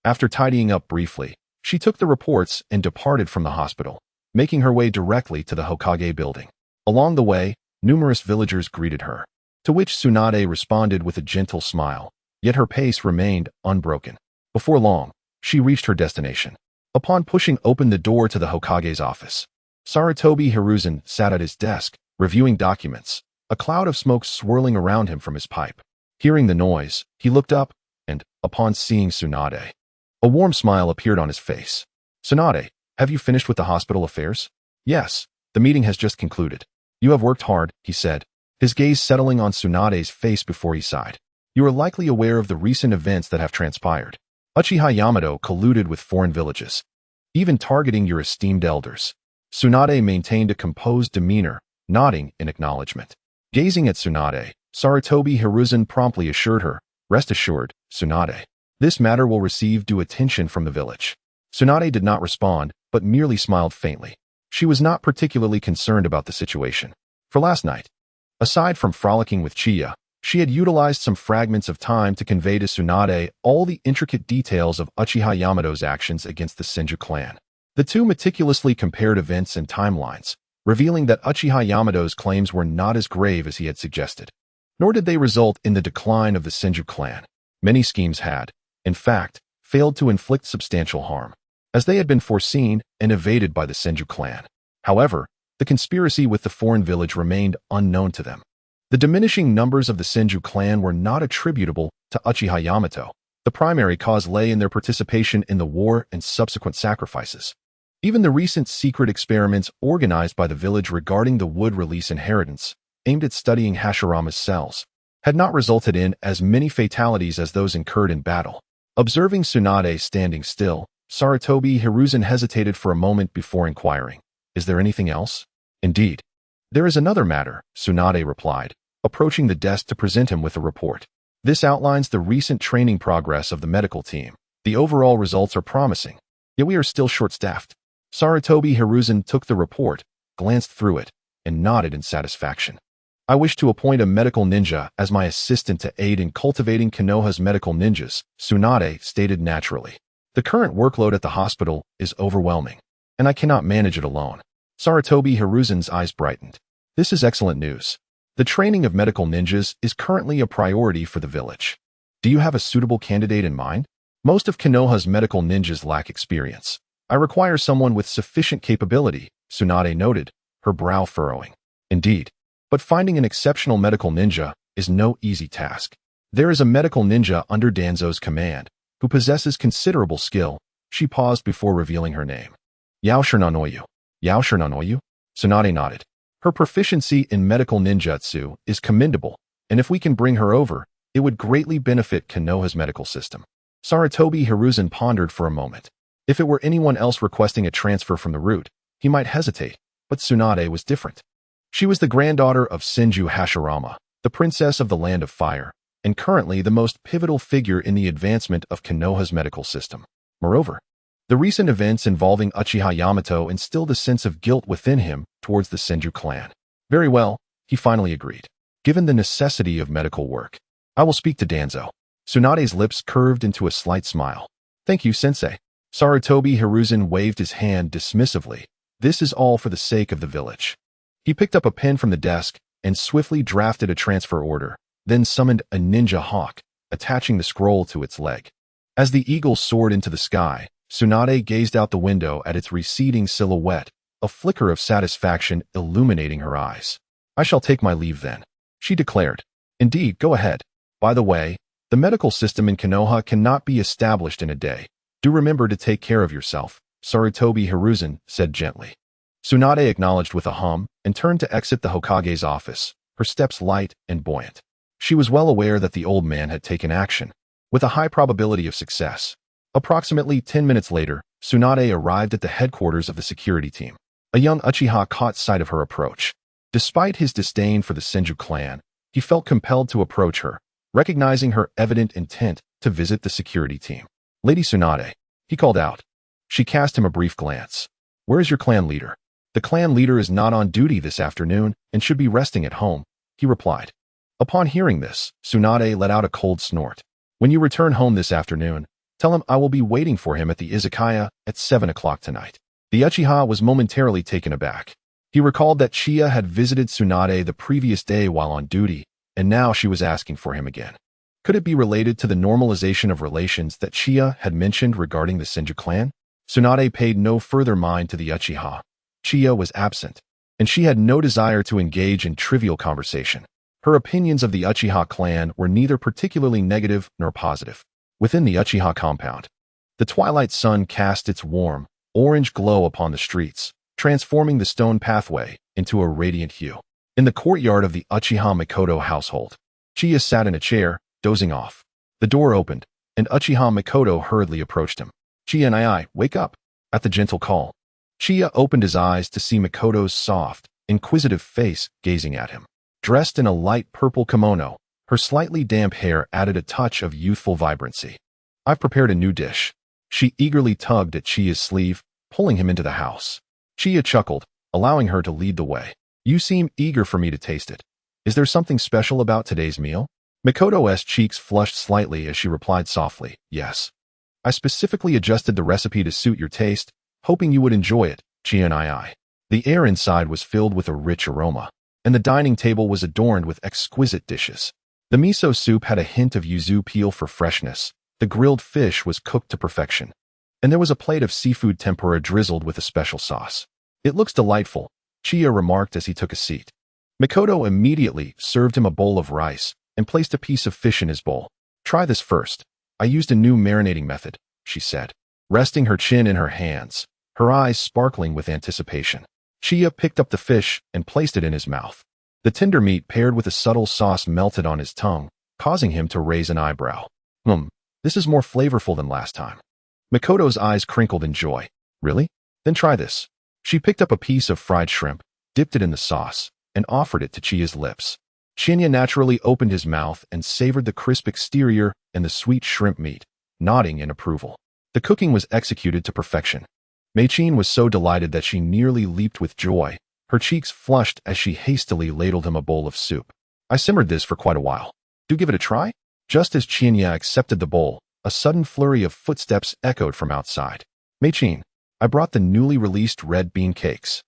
After tidying up briefly, she took the reports and departed from the hospital, making her way directly to the Hokage building. Along the way, numerous villagers greeted her, to which Tsunade responded with a gentle smile, yet her pace remained unbroken. Before long, she reached her destination. Upon pushing open the door to the Hokage's office, Sarutobi Hiruzen sat at his desk, reviewing documents, a cloud of smoke swirling around him from his pipe. Hearing the noise, he looked up, and, upon seeing Tsunade, a warm smile appeared on his face. "Tsunade, have you finished with the hospital affairs?" "Yes, the meeting has just concluded." "You have worked hard," he said, his gaze settling on Tsunade's face before he sighed. "You are likely aware of the recent events that have transpired. Uchiha Yamato colluded with foreign villages, even targeting your esteemed elders." Tsunade maintained a composed demeanor, nodding in acknowledgement. Gazing at Tsunade, Sarutobi Hiruzen promptly assured her, "Rest assured, Tsunade. This matter will receive due attention from the village." Tsunade did not respond, but merely smiled faintly. She was not particularly concerned about the situation. For last night, aside from frolicking with Chiya, she had utilized some fragments of time to convey to Tsunade all the intricate details of Uchiha Yamato's actions against the Senju clan. The two meticulously compared events and timelines, revealing that Uchiha Yamato's claims were not as grave as he had suggested. Nor did they result in the decline of the Senju clan. Many schemes had, in fact, failed to inflict substantial harm, as they had been foreseen and evaded by the Senju clan. However, the conspiracy with the foreign village remained unknown to them. The diminishing numbers of the Senju clan were not attributable to Uchiha Yamato. The primary cause lay in their participation in the war and subsequent sacrifices. Even the recent secret experiments organized by the village regarding the wood release inheritance, aimed at studying Hashirama's cells, had not resulted in as many fatalities as those incurred in battle. Observing Tsunade standing still, Sarutobi Hiruzen hesitated for a moment before inquiring, "Is there anything else?" "Indeed. There is another matter," Tsunade replied, approaching the desk to present him with a report. "This outlines the recent training progress of the medical team. The overall results are promising, yet we are still short-staffed." Sarutobi Hiruzen took the report, glanced through it, and nodded in satisfaction. "I wish to appoint a medical ninja as my assistant to aid in cultivating Konoha's medical ninjas," Tsunade stated naturally. "The current workload at the hospital is overwhelming, and I cannot manage it alone." Sarutobi Hiruzen's eyes brightened. "This is excellent news. The training of medical ninjas is currently a priority for the village. Do you have a suitable candidate in mind? Most of Konoha's medical ninjas lack experience. I require someone with sufficient capability," Tsunade noted, her brow furrowing. "Indeed. But finding an exceptional medical ninja is no easy task. There is a medical ninja under Danzo's command, who possesses considerable skill." She paused before revealing her name. "Yaoshiranoyu." "Yaoshiranoyu?" Tsunade nodded. "Her proficiency in medical ninjutsu is commendable, and if we can bring her over, it would greatly benefit Konoha's medical system." Sarutobi Hiruzen pondered for a moment. If it were anyone else requesting a transfer from the route, he might hesitate, but Tsunade was different. She was the granddaughter of Senju Hashirama, the princess of the Land of Fire, and currently the most pivotal figure in the advancement of Konoha's medical system. Moreover, the recent events involving Uchiha Yamato instilled a sense of guilt within him towards the Senju clan. "Very well," he finally agreed. "Given the necessity of medical work, I will speak to Danzo." Tsunade's lips curved into a slight smile. "Thank you, sensei." Sarutobi Hiruzen waved his hand dismissively. "This is all for the sake of the village." He picked up a pen from the desk and swiftly drafted a transfer order, then summoned a ninja hawk, attaching the scroll to its leg. As the eagle soared into the sky, Tsunade gazed out the window at its receding silhouette, a flicker of satisfaction illuminating her eyes. "I shall take my leave then," she declared. "Indeed, go ahead. By the way, the medical system in Konoha cannot be established in a day. Do remember to take care of yourself," Sarutobi Hiruzen said gently. Tsunade acknowledged with a hum and turned to exit the Hokage's office, her steps light and buoyant. She was well aware that the old man had taken action, with a high probability of success. Approximately 10 minutes later, Tsunade arrived at the headquarters of the security team. A young Uchiha caught sight of her approach. Despite his disdain for the Senju clan, he felt compelled to approach her, recognizing her evident intent to visit the security team. "Lady Tsunade," he called out. She cast him a brief glance. "Where is your clan leader?" The clan leader is not on duty this afternoon and should be resting at home, he replied. Upon hearing this, Tsunade let out a cold snort. When you return home this afternoon, tell him I will be waiting for him at the izakaya at 7 o'clock tonight. The Uchiha was momentarily taken aback. He recalled that Chiya had visited Tsunade the previous day while on duty, and now she was asking for him again. Could it be related to the normalization of relations that Chiya had mentioned regarding the Senju clan? Tsunade paid no further mind to the Uchiha. Chiya was absent, and she had no desire to engage in trivial conversation. Her opinions of the Uchiha clan were neither particularly negative nor positive. Within the Uchiha compound, the twilight sun cast its warm, orange glow upon the streets, transforming the stone pathway into a radiant hue. In the courtyard of the Uchiha Mikoto household, Chiya sat in a chair, dozing off. The door opened, and Uchiha Mikoto hurriedly approached him. Chiya and I, wake up, at the gentle call. Chiya opened his eyes to see Mikoto's soft, inquisitive face gazing at him. Dressed in a light purple kimono, her slightly damp hair added a touch of youthful vibrancy. I've prepared a new dish. She eagerly tugged at Chiya's sleeve, pulling him into the house. Chiya chuckled, allowing her to lead the way. You seem eager for me to taste it. Is there something special about today's meal? Mikoto's cheeks flushed slightly as she replied softly, yes. I specifically adjusted the recipe to suit your taste, hoping you would enjoy it, Chiya and I. The air inside was filled with a rich aroma, and the dining table was adorned with exquisite dishes. The miso soup had a hint of yuzu peel for freshness, the grilled fish was cooked to perfection, and there was a plate of seafood tempura drizzled with a special sauce. It looks delightful, Chiya remarked as he took a seat. Mikoto immediately served him a bowl of rice and placed a piece of fish in his bowl. Try this first. I used a new marinating method, she said, resting her chin in her hands, her eyes sparkling with anticipation. Chiya picked up the fish and placed it in his mouth. The tender meat paired with a subtle sauce melted on his tongue, causing him to raise an eyebrow. This is more flavorful than last time. Mikoto's eyes crinkled in joy. Really? Then try this. She picked up a piece of fried shrimp, dipped it in the sauce, and offered it to Chiya's lips. Qianye naturally opened his mouth and savored the crisp exterior and the sweet shrimp meat, nodding in approval. The cooking was executed to perfection. Mei-chin was so delighted that she nearly leaped with joy. Her cheeks flushed as she hastily ladled him a bowl of soup. I simmered this for quite a while. Do give it a try? Just as Qianye accepted the bowl, a sudden flurry of footsteps echoed from outside. Mei-chin, I brought the newly released red bean cakes.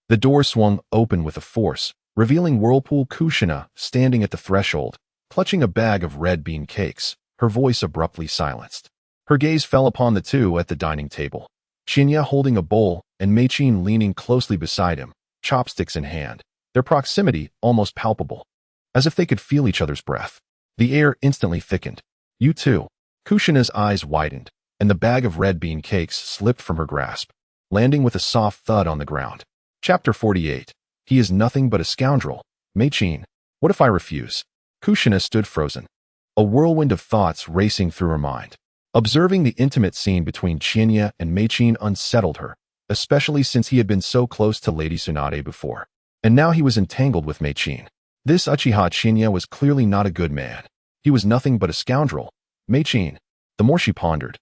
The door swung open with a force, revealing Whirlpool Kushina standing at the threshold, clutching a bag of red bean cakes, her voice abruptly silenced. Her gaze fell upon the two at the dining table. Qianye holding a bowl and Mei-chin leaning closely beside him, chopsticks in hand, their proximity almost palpable, as if they could feel each other's breath. The air instantly thickened. You too. Kushina's eyes widened, and the bag of red bean cakes slipped from her grasp, landing with a soft thud on the ground. Chapter 48. He is nothing but a scoundrel. Mei-chin, what if I refuse? Kushina stood frozen, a whirlwind of thoughts racing through her mind. Observing the intimate scene between Qianye and Mei-chin unsettled her, especially since he had been so close to Lady Tsunade before. And now he was entangled with Mei-chin. This Uchiha Qianye was clearly not a good man. He was nothing but a scoundrel. Mei-chin. The more she pondered,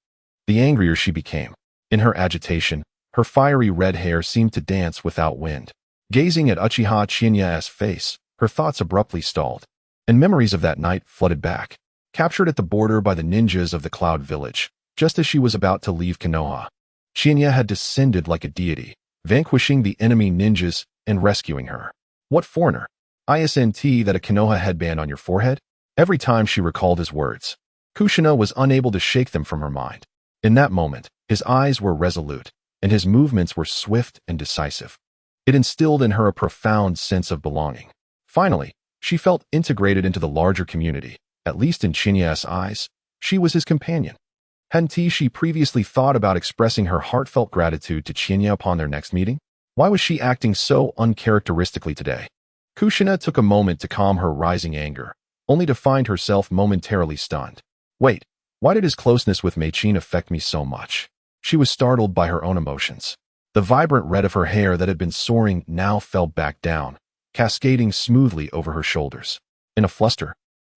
the angrier she became. In her agitation, her fiery red hair seemed to dance without wind. Gazing at Uchiha Qianye's face, her thoughts abruptly stalled, and memories of that night flooded back. Captured at the border by the ninjas of the Cloud Village, just as she was about to leave Konoha, Qianye had descended like a deity, vanquishing the enemy ninjas and rescuing her. What foreigner? Isn't that a Konoha headband on your forehead? Every time she recalled his words, Kushina was unable to shake them from her mind. In that moment, his eyes were resolute, and his movements were swift and decisive. It instilled in her a profound sense of belonging. Finally, she felt integrated into the larger community. At least in Qianye's eyes, she was his companion. Hadn't she previously thought about expressing her heartfelt gratitude to Qianye upon their next meeting? Why was she acting so uncharacteristically today? Kushina took a moment to calm her rising anger, only to find herself momentarily stunned. Wait, why did his closeness with Mei-chin affect me so much? She was startled by her own emotions. The vibrant red of her hair that had been soaring now fell back down, cascading smoothly over her shoulders. In a fluster,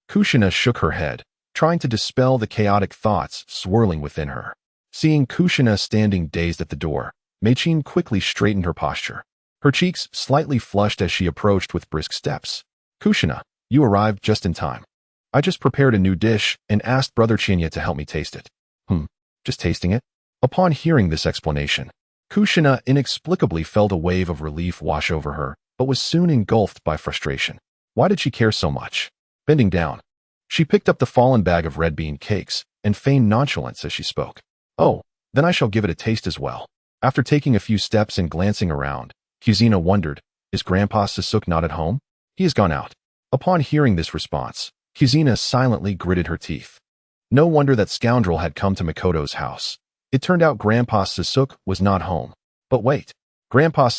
Kushina shook her head, trying to dispel the chaotic thoughts swirling within her. Seeing Kushina standing dazed at the door, Mei-chin quickly straightened her posture. Her cheeks slightly flushed as she approached with brisk steps. Kushina, you arrived just in time. I just prepared a new dish and asked Brother Qianye to help me taste it. Just tasting it? Upon hearing this explanation, Kushina inexplicably felt a wave of relief wash over her, but was soon engulfed by frustration. Why did she care so much? Bending down, she picked up the fallen bag of red bean cakes and feigned nonchalance as she spoke. Oh, then I shall give it a taste as well. After taking a few steps and glancing around, Kuzina wondered, is Grandpa not at home? He has gone out. Upon hearing this response, Kuzina silently gritted her teeth. No wonder that scoundrel had come to Mikoto's house. It turned out Grandpa was not home. But wait, Grandpa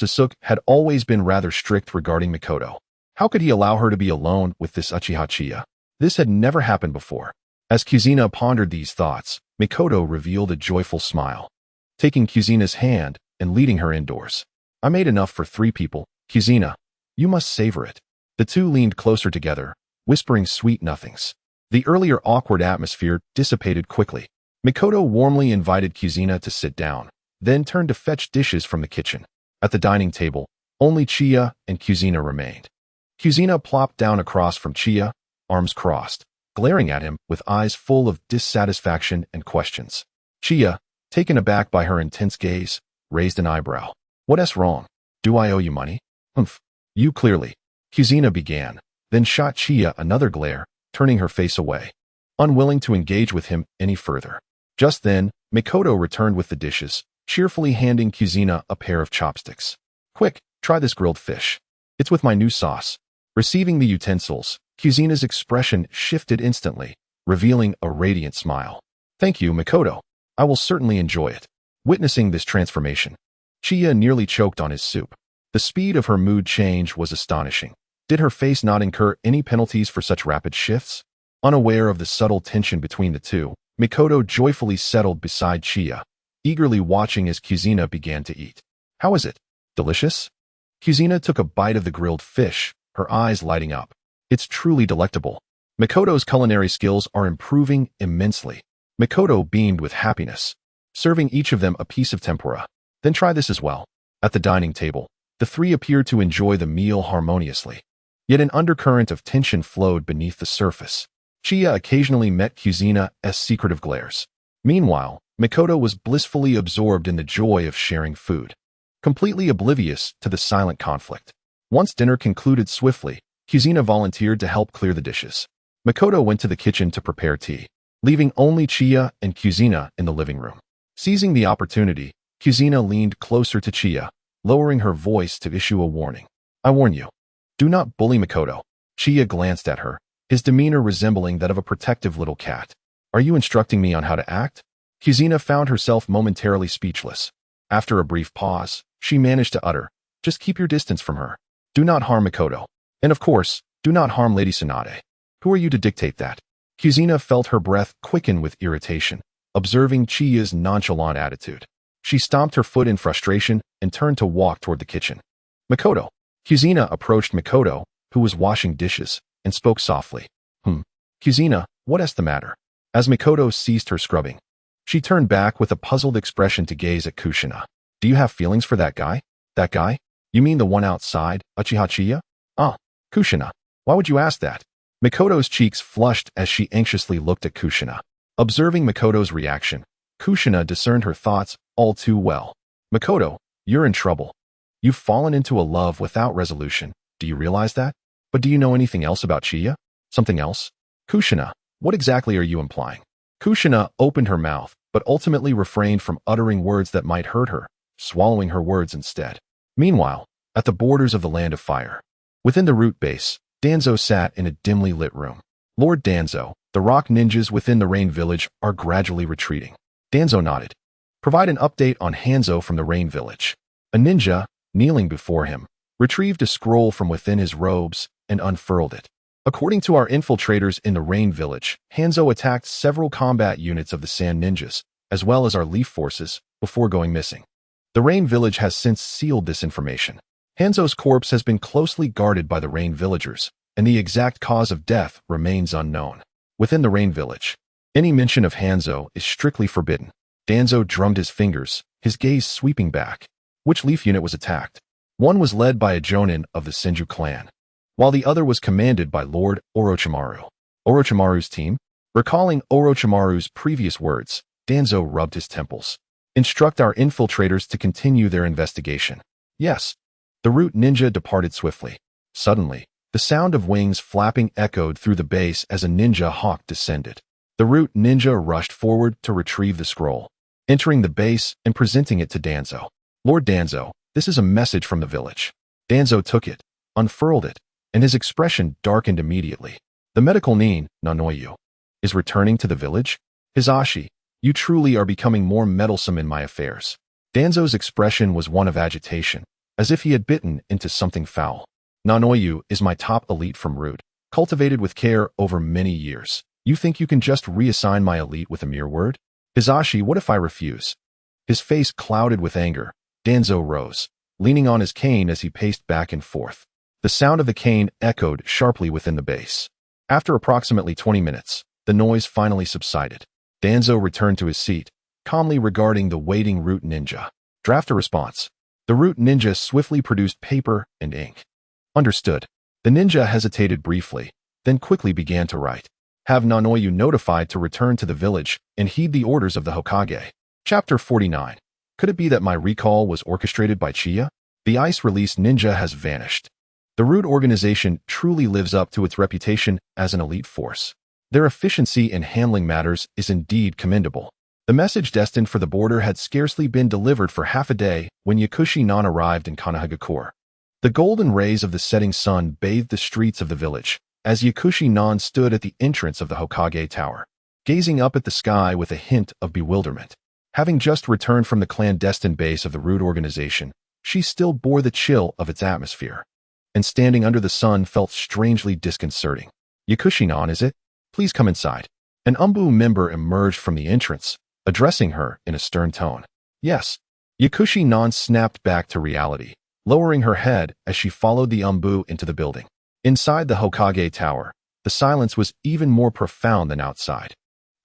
had always been rather strict regarding Mikoto. How could he allow her to be alone with this Uchiha Chiya? This had never happened before. As Kuzina pondered these thoughts, Mikoto revealed a joyful smile. Taking Kuzina's hand and leading her indoors. I made enough for 3 people. Kuzina, you must savor it. The two leaned closer together, whispering sweet nothings. The earlier awkward atmosphere dissipated quickly. Mikoto warmly invited Kuzina to sit down, then turned to fetch dishes from the kitchen. At the dining table, only Chiya and Kuzina remained. Kuzina plopped down across from Chiya, arms crossed, glaring at him with eyes full of dissatisfaction and questions. Chiya, taken aback by her intense gaze, raised an eyebrow. What's wrong? Do I owe you money? You clearly. Kuzina began, then shot Chiya another glare, turning her face away, unwilling to engage with him any further. Just then, Mikoto returned with the dishes, cheerfully handing Kuzina a pair of chopsticks. Quick, try this grilled fish. It's with my new sauce. Receiving the utensils, Kuzina's expression shifted instantly, revealing a radiant smile. Thank you, Mikoto. I will certainly enjoy it. Witnessing this transformation, Chiya nearly choked on his soup. The speed of her mood change was astonishing. Did her face not incur any penalties for such rapid shifts? Unaware of the subtle tension between the two, Mikoto joyfully settled beside Chiya, eagerly watching as Kuzina began to eat. How is it? Delicious? Kuzina took a bite of the grilled fish, her eyes lighting up. It's truly delectable. Mikoto's culinary skills are improving immensely. Mikoto beamed with happiness, serving each of them a piece of tempura. Then try this as well. At the dining table, the 3 appeared to enjoy the meal harmoniously. Yet an undercurrent of tension flowed beneath the surface. Chiya occasionally met Kuzina's secretive glares. Meanwhile, Mikoto was blissfully absorbed in the joy of sharing food, completely oblivious to the silent conflict. Once dinner concluded swiftly, Kuzina volunteered to help clear the dishes. Mikoto went to the kitchen to prepare tea, leaving only Chiya and Kuzina in the living room. Seizing the opportunity, Kuzina leaned closer to Chiya, lowering her voice to issue a warning. I warn you, do not bully Mikoto. Chiya glanced at her, his demeanor resembling that of a protective little cat. Are you instructing me on how to act? Kuzina found herself momentarily speechless. After a brief pause, she managed to utter, just keep your distance from her. Do not harm Mikoto. And of course, do not harm Lady Tsunade. Who are you to dictate that? Kuzina felt her breath quicken with irritation, observing Chiya's nonchalant attitude. She stomped her foot in frustration and turned to walk toward the kitchen. Mikoto. Kuzina approached Mikoto, who was washing dishes, and spoke softly. Kuzina, what's the matter? As Mikoto ceased her scrubbing, she turned back with a puzzled expression to gaze at Kushina. Do you have feelings for that guy? That guy? You mean the one outside, Uchiha Chiya? Kushina. Why would you ask that? Mikoto's cheeks flushed as she anxiously looked at Kushina. Observing Mikoto's reaction, Kushina discerned her thoughts all too well. Mikoto, you're in trouble. You've fallen into a love without resolution. Do you realize that? But do you know anything else about Chiya? Something else? Kushina, what exactly are you implying? Kushina opened her mouth, but ultimately refrained from uttering words that might hurt her, swallowing her words instead. Meanwhile, at the borders of the Land of Fire, within the root base, Danzo sat in a dimly lit room. Lord Danzo, the rock ninjas within the Rain Village are gradually retreating. Danzo nodded. Provide an update on Hanzo from the Rain Village. A ninja, kneeling before him, retrieved a scroll from within his robes and unfurled it. According to our infiltrators in the Rain Village, Hanzo attacked several combat units of the Sand Ninjas, as well as our Leaf forces, before going missing. The Rain Village has since sealed this information. Hanzo's corpse has been closely guarded by the Rain Villagers, and the exact cause of death remains unknown. Within the Rain Village, any mention of Hanzo is strictly forbidden. Danzo drummed his fingers, his gaze sweeping back. Which Leaf unit was attacked? One was led by a jonin of the Senju clan, while the other was commanded by Lord Orochimaru. Orochimaru's team? Recalling Orochimaru's previous words, Danzo rubbed his temples. Instruct our infiltrators to continue their investigation. Yes. The root ninja departed swiftly. Suddenly, the sound of wings flapping echoed through the base as a ninja hawk descended. The root ninja rushed forward to retrieve the scroll, entering the base and presenting it to Danzo. Lord Danzo, this is a message from the village. Danzo took it, unfurled it, and his expression darkened immediately. The medical nin, Nanoyu, is returning to the village? Hisashi, you truly are becoming more meddlesome in my affairs. Danzo's expression was one of agitation, as if he had bitten into something foul. Nanoyu is my top elite from root, cultivated with care over many years. You think you can just reassign my elite with a mere word? Hisashi, what if I refuse? His face clouded with anger. Danzo rose, leaning on his cane as he paced back and forth. The sound of the cane echoed sharply within the base. After approximately 20 minutes, the noise finally subsided. Danzo returned to his seat, calmly regarding the waiting root ninja. Draft a response. The root ninja swiftly produced paper and ink. Understood. The ninja hesitated briefly, then quickly began to write. Have Nanoyu notified to return to the village and heed the orders of the Hokage. Chapter 49. Could it be that my recall was orchestrated by Chiya? The ice-release ninja has vanished. The root organization truly lives up to its reputation as an elite force. Their efficiency in handling matters is indeed commendable. The message destined for the border had scarcely been delivered for half a day when Yakushi-nan arrived in Konoha. The golden rays of the setting sun bathed the streets of the village, as Yakushi-nan stood at the entrance of the Hokage Tower, gazing up at the sky with a hint of bewilderment. Having just returned from the clandestine base of the root organization, she still bore the chill of its atmosphere, and standing under the sun felt strangely disconcerting. Yakushi-nan, is it? Please come inside. An Umbu member emerged from the entrance, addressing her in a stern tone. Yes. Yakushi-nan snapped back to reality, lowering her head as she followed the Umbu into the building. Inside the Hokage Tower, the silence was even more profound than outside.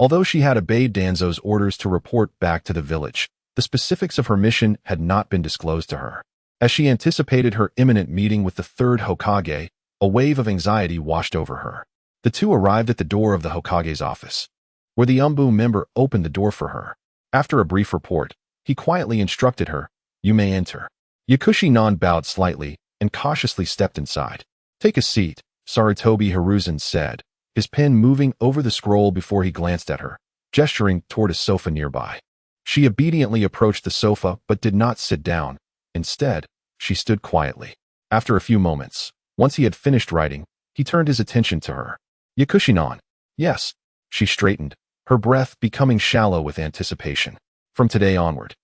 Although she had obeyed Danzo's orders to report back to the village, the specifics of her mission had not been disclosed to her. As she anticipated her imminent meeting with the third Hokage, a wave of anxiety washed over her. The two arrived at the door of the Hokage's office, where the Umbu member opened the door for her. After a brief report, he quietly instructed her, "You may enter." Yakushi-nan bowed slightly and cautiously stepped inside. "Take a seat," Sarutobi Hiruzen said, his pen moving over the scroll before he glanced at her, gesturing toward a sofa nearby. She obediently approached the sofa but did not sit down. Instead, she stood quietly. After a few moments, once he had finished writing, he turned his attention to her. "Yakushi-nan." "Yes." She straightened, her breath becoming shallow with anticipation. "From today onward,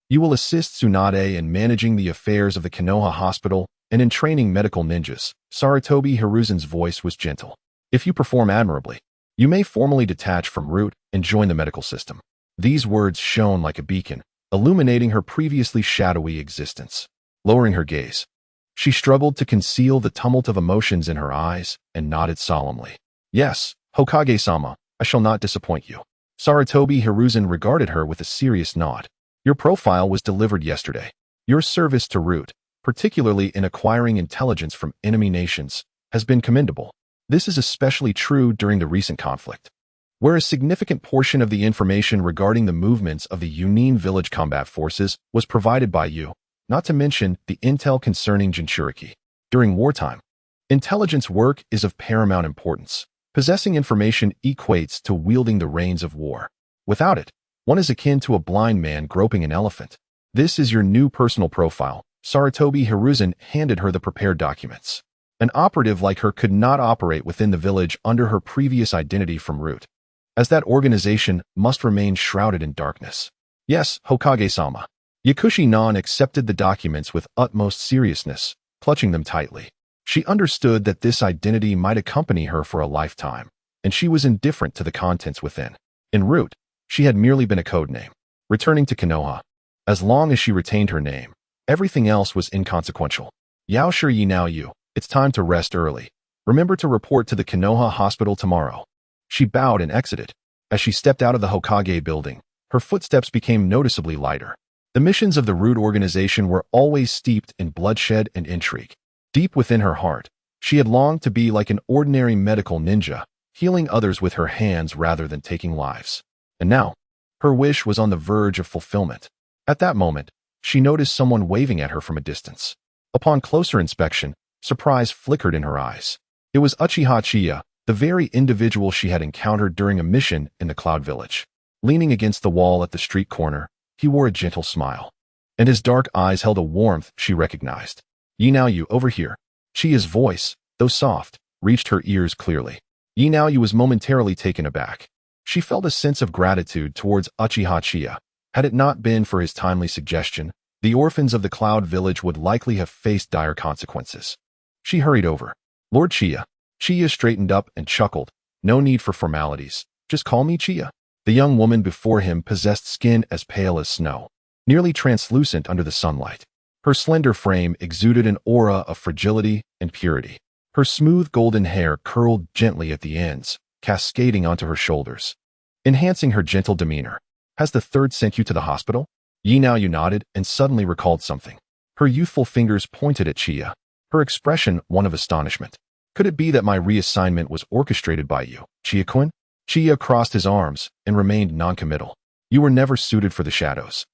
you will assist Tsunade in managing the affairs of the Konoha hospital and in training medical ninjas." Sarutobi Hiruzen's voice was gentle. "If you perform admirably, you may formally detach from root and join the medical system." These words shone like a beacon, illuminating her previously shadowy existence. Lowering her gaze, she struggled to conceal the tumult of emotions in her eyes and nodded solemnly. "Yes, Hokage-sama, I shall not disappoint you." Sarutobi Hiruzen regarded her with a serious nod. "Your profile was delivered yesterday. Your service to root, particularly in acquiring intelligence from enemy nations, has been commendable. This is especially true during the recent conflict, where a significant portion of the information regarding the movements of the Yunin village combat forces was provided by you, not to mention the intel concerning Jinchuriki. During wartime, intelligence work is of paramount importance. Possessing information equates to wielding the reins of war. Without it, one is akin to a blind man groping an elephant. This is your new personal profile." Sarutobi Hiruzen handed her the prepared documents. An operative like her could not operate within the village under her previous identity from root, as that organization must remain shrouded in darkness. "Yes, Hokage-sama." Yakushi-nan accepted the documents with utmost seriousness, clutching them tightly. She understood that this identity might accompany her for a lifetime, and she was indifferent to the contents within. In root, she had merely been a code name. Returning to Konoha, as long as she retained her name, everything else was inconsequential. "Yao Shi now you, it's time to rest early. Remember to report to the Konoha hospital tomorrow." She bowed and exited. As she stepped out of the Hokage building, her footsteps became noticeably lighter. The missions of the Root organization were always steeped in bloodshed and intrigue. Deep within her heart, she had longed to be like an ordinary medical ninja, healing others with her hands rather than taking lives. And now, her wish was on the verge of fulfillment. At that moment, she noticed someone waving at her from a distance. Upon closer inspection, surprise flickered in her eyes. It was Uchiha Qianye, the very individual she had encountered during a mission in the Cloud Village. Leaning against the wall at the street corner, he wore a gentle smile, and his dark eyes held a warmth she recognized. "You over here." Chiya's voice, though soft, reached her ears clearly. Yu was momentarily taken aback. She felt a sense of gratitude towards Uchiha Qianye. Had it not been for his timely suggestion, the orphans of the Cloud Village would likely have faced dire consequences. She hurried over. "Lord Chiya." Chiya straightened up and chuckled. "No need for formalities. Just call me Chiya." The young woman before him possessed skin as pale as snow, nearly translucent under the sunlight. Her slender frame exuded an aura of fragility and purity. Her smooth golden hair curled gently at the ends, cascading onto her shoulders, enhancing her gentle demeanor. "Has the third sent you to the hospital?" Yu nodded and suddenly recalled something. Her youthful fingers pointed at Chiya, her expression one of astonishment. "Could it be that my reassignment was orchestrated by you, Chiya-kun?" Chiya crossed his arms and remained noncommittal. "You were never suited for the shadows.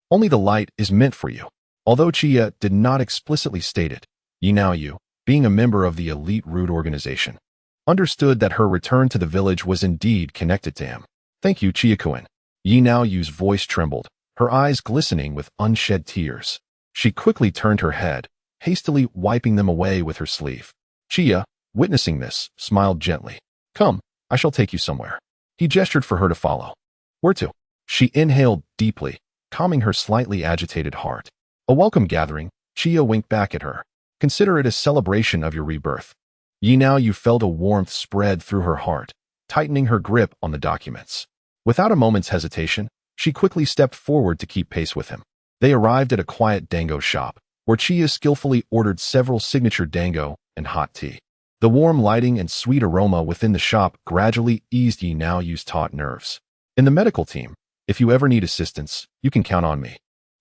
Only the light is meant for you." Although Chiya did not explicitly state it, Yu, being a member of the elite Root organization, understood that her return to the village was indeed connected to him. "Thank you, Chiya-kun." Yu's voice trembled, her eyes glistening with unshed tears. She quickly turned her head, hastily wiping them away with her sleeve. Chiya, witnessing this, smiled gently. "Come, I shall take you somewhere." He gestured for her to follow. "Where to?" She inhaled deeply, calming her slightly agitated heart. "A welcome gathering," Chiya winked back at her. "Consider it a celebration of your rebirth." You felt a warmth spread through her heart, tightening her grip on the documents. Without a moment's hesitation, she quickly stepped forward to keep pace with him. They arrived at a quiet dango shop, where Chiya skillfully ordered several signature dango and hot tea. The warm lighting and sweet aroma within the shop gradually eased Yu's taut nerves. "In the medical team, if you ever need assistance, you can count on me."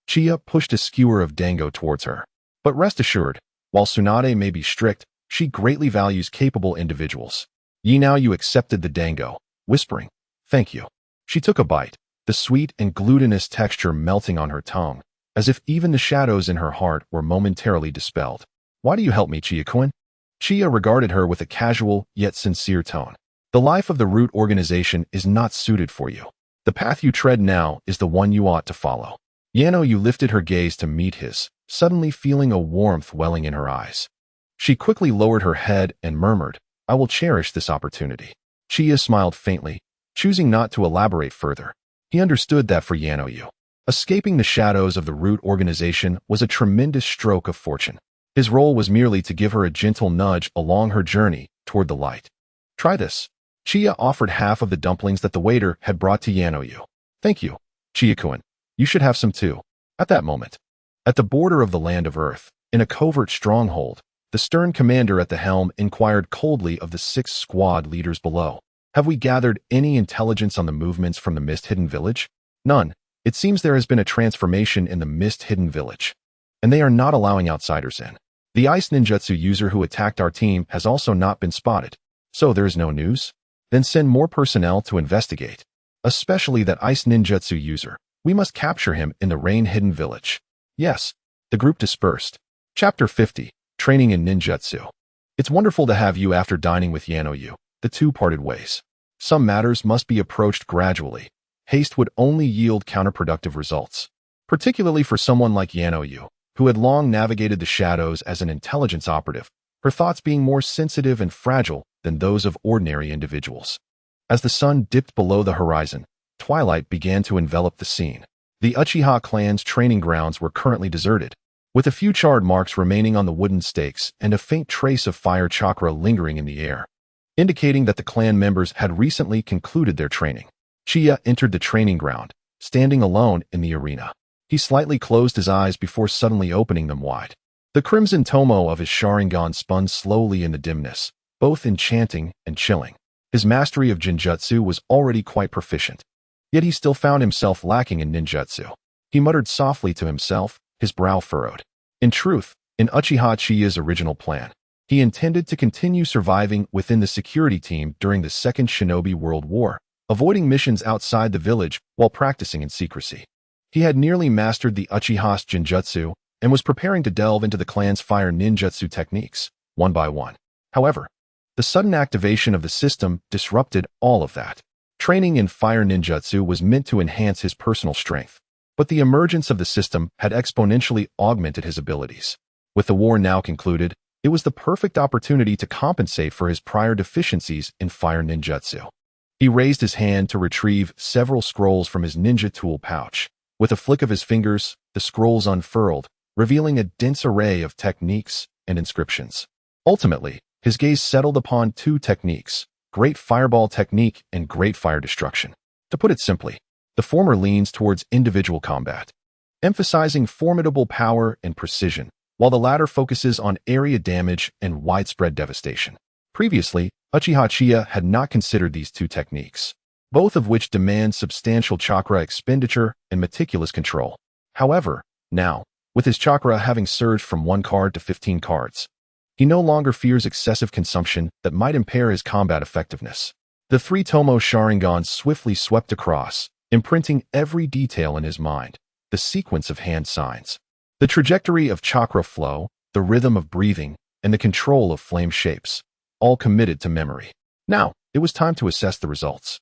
Chiya pushed a skewer of dango towards her. "But rest assured, while Tsunade may be strict, she greatly values capable individuals." Yu accepted the dango, whispering, "Thank you." She took a bite, the sweet and glutinous texture melting on her tongue, as if even the shadows in her heart were momentarily dispelled. "Why do you help me, Chiya-kun?" Chiya regarded her with a casual yet sincere tone. "The life of the Root organization is not suited for you. The path you tread now is the one you ought to follow." Yu lifted her gaze to meet his, suddenly feeling a warmth welling in her eyes. She quickly lowered her head and murmured, "I will cherish this opportunity." Chiya smiled faintly, choosing not to elaborate further. He understood that for Yu, escaping the shadows of the Root organization was a tremendous stroke of fortune. His role was merely to give her a gentle nudge along her journey toward the light. "Try this." Chiya offered half of the dumplings that the waiter had brought to Yu. "Thank you, Chiya-kun. You should have some too." At that moment, at the border of the land of Earth, in a covert stronghold, the stern commander at the helm inquired coldly of the 6 squad leaders below. "Have we gathered any intelligence on the movements from the Mist-Hidden Village?" "None. It seems there has been a transformation in the Mist-Hidden Village, and they are not allowing outsiders in. The ice ninjutsu user who attacked our team has also not been spotted. So there is no news? Then send more personnel to investigate. Especially that ice ninjutsu user. We must capture him in the Rain-Hidden Village." "Yes." The group dispersed. Chapter 50, Training in Ninjutsu. "It's wonderful to have you after dining with Yu." The two parted ways. Some matters must be approached gradually. Haste would only yield counterproductive results, particularly for someone like Yu, who had long navigated the shadows as an intelligence operative, her thoughts being more sensitive and fragile than those of ordinary individuals. As the sun dipped below the horizon, twilight began to envelop the scene. The Uchiha clan's training grounds were currently deserted, with a few charred marks remaining on the wooden stakes and a faint trace of fire chakra lingering in the air, indicating that the clan members had recently concluded their training. Chiya entered the training ground, standing alone in the arena. He slightly closed his eyes before suddenly opening them wide. The crimson tomo of his Sharingan spun slowly in the dimness, both enchanting and chilling. His mastery of Jinjutsu was already quite proficient, yet he still found himself lacking in ninjutsu. He muttered softly to himself, his brow furrowed. In truth, in Uchiha Qianye's original plan, he intended to continue surviving within the security team during the Second Shinobi World War, avoiding missions outside the village while practicing in secrecy. He had nearly mastered the Uchiha's Genjutsu and was preparing to delve into the clan's fire ninjutsu techniques, one by one. However, the sudden activation of the system disrupted all of that. Training in fire ninjutsu was meant to enhance his personal strength, but the emergence of the system had exponentially augmented his abilities. With the war now concluded, it was the perfect opportunity to compensate for his prior deficiencies in fire ninjutsu. He raised his hand to retrieve several scrolls from his ninja tool pouch. With a flick of his fingers, the scrolls unfurled, revealing a dense array of techniques and inscriptions. Ultimately, his gaze settled upon two techniques, Great Fireball Technique and Great Fire Destruction. To put it simply, the former leans towards individual combat, emphasizing formidable power and precision, while the latter focuses on area damage and widespread devastation. Previously, Uchiha Chiya had not considered these two techniques, both of which demand substantial chakra expenditure and meticulous control. However, now, with his chakra having surged from 1 card to 15 cards, he no longer fears excessive consumption that might impair his combat effectiveness. The three-tomo Sharingan swiftly swept across, imprinting every detail in his mind, the sequence of hand signs, the trajectory of chakra flow, the rhythm of breathing, and the control of flame shapes, all committed to memory. Now, it was time to assess the results.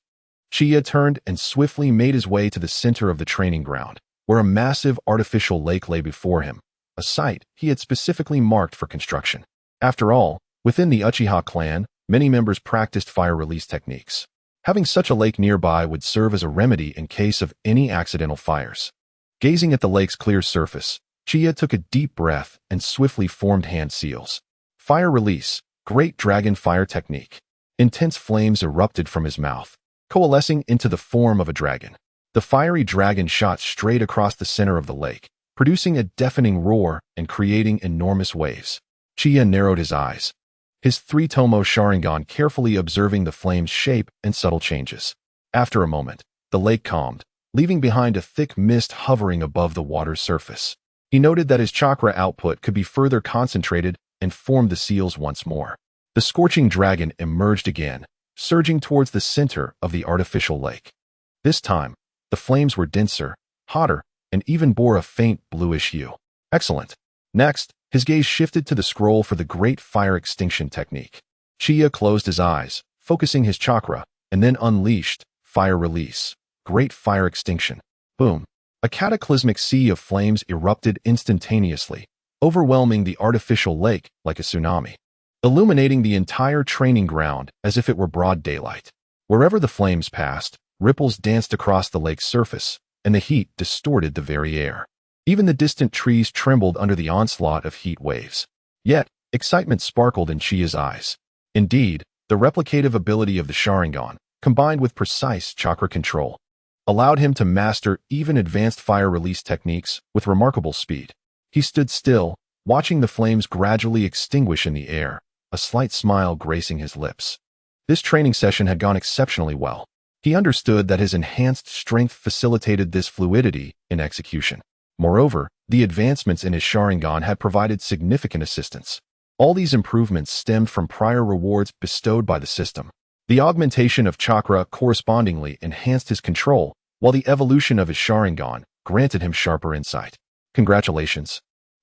Chiya turned and swiftly made his way to the center of the training ground, where a massive artificial lake lay before him, a site he had specifically marked for construction. After all, within the Uchiha clan, many members practiced fire release techniques. Having such a lake nearby would serve as a remedy in case of any accidental fires. Gazing at the lake's clear surface, Chiya took a deep breath and swiftly formed hand seals. Fire release, Great Dragon Fire Technique. Intense flames erupted from his mouth, coalescing into the form of a dragon. The fiery dragon shot straight across the center of the lake, producing a deafening roar and creating enormous waves. Chiya narrowed his eyes, his three-tomo Sharingan carefully observing the flame's shape and subtle changes. After a moment, the lake calmed, leaving behind a thick mist hovering above the water's surface. He noted that his chakra output could be further concentrated and formed the seals once more. The scorching dragon emerged again, surging towards the center of the artificial lake. This time, the flames were denser, hotter, and even bore a faint bluish hue. Excellent. Next, his gaze shifted to the scroll for the Great Fire Extinction Technique. Chiya closed his eyes, focusing his chakra, and then unleashed Fire Release, Great Fire Extinction. Boom. A cataclysmic sea of flames erupted instantaneously, overwhelming the artificial lake like a tsunami, illuminating the entire training ground as if it were broad daylight. Wherever the flames passed, ripples danced across the lake's surface, and the heat distorted the very air. Even the distant trees trembled under the onslaught of heat waves. Yet, excitement sparkled in Chiya's eyes. Indeed, the replicative ability of the Sharingan, combined with precise chakra control, allowed him to master even advanced fire release techniques with remarkable speed. He stood still, watching the flames gradually extinguish in the air, a slight smile gracing his lips. This training session had gone exceptionally well. He understood that his enhanced strength facilitated this fluidity in execution. Moreover, the advancements in his Sharingan had provided significant assistance. All these improvements stemmed from prior rewards bestowed by the system. The augmentation of chakra correspondingly enhanced his control, while the evolution of his Sharingan granted him sharper insight. Congratulations,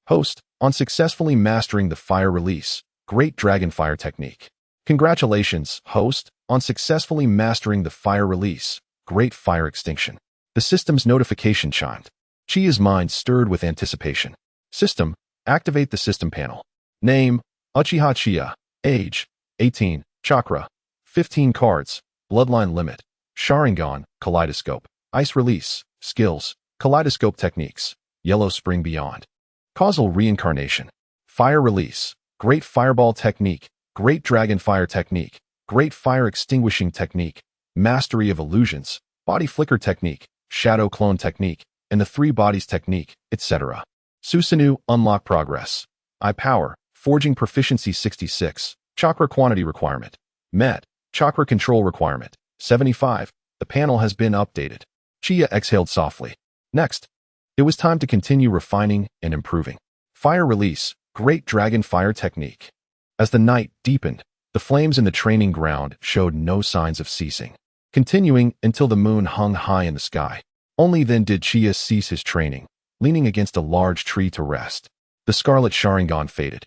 host, on successfully mastering the Fire Release, Great Dragon Fire Technique. Congratulations, host, on successfully mastering the Fire Release, Great Fire Extinction. The system's notification chimed. Chiya's mind stirred with anticipation. System, activate the system panel. Name, Uchiha Chiya. Age, 18. Chakra, 15 cards. Bloodline limit. Sharingan, Kaleidoscope. Ice Release. Skills, Kaleidoscope Techniques. Yellow Spring Beyond. Causal Reincarnation. Fire Release. Great Fireball Technique. Great Dragon Fire Technique. Great Fire Extinguishing Technique. Mastery of Illusions. Body Flicker Technique. Shadow Clone Technique. And the Three Bodies Technique, etc. Susanoo, Unlock Progress. Eye Power, Forging Proficiency 66, Chakra Quantity Requirement. Met, Chakra Control Requirement, 75. The panel has been updated. Chiya exhaled softly. Next, It was time to continue refining and improving. Fire release, great dragon fire technique. As the night deepened, the flames in the training ground showed no signs of ceasing, continuing until the moon hung high in the sky. Only then did Chiya cease his training, leaning against a large tree to rest. The scarlet Sharingan faded,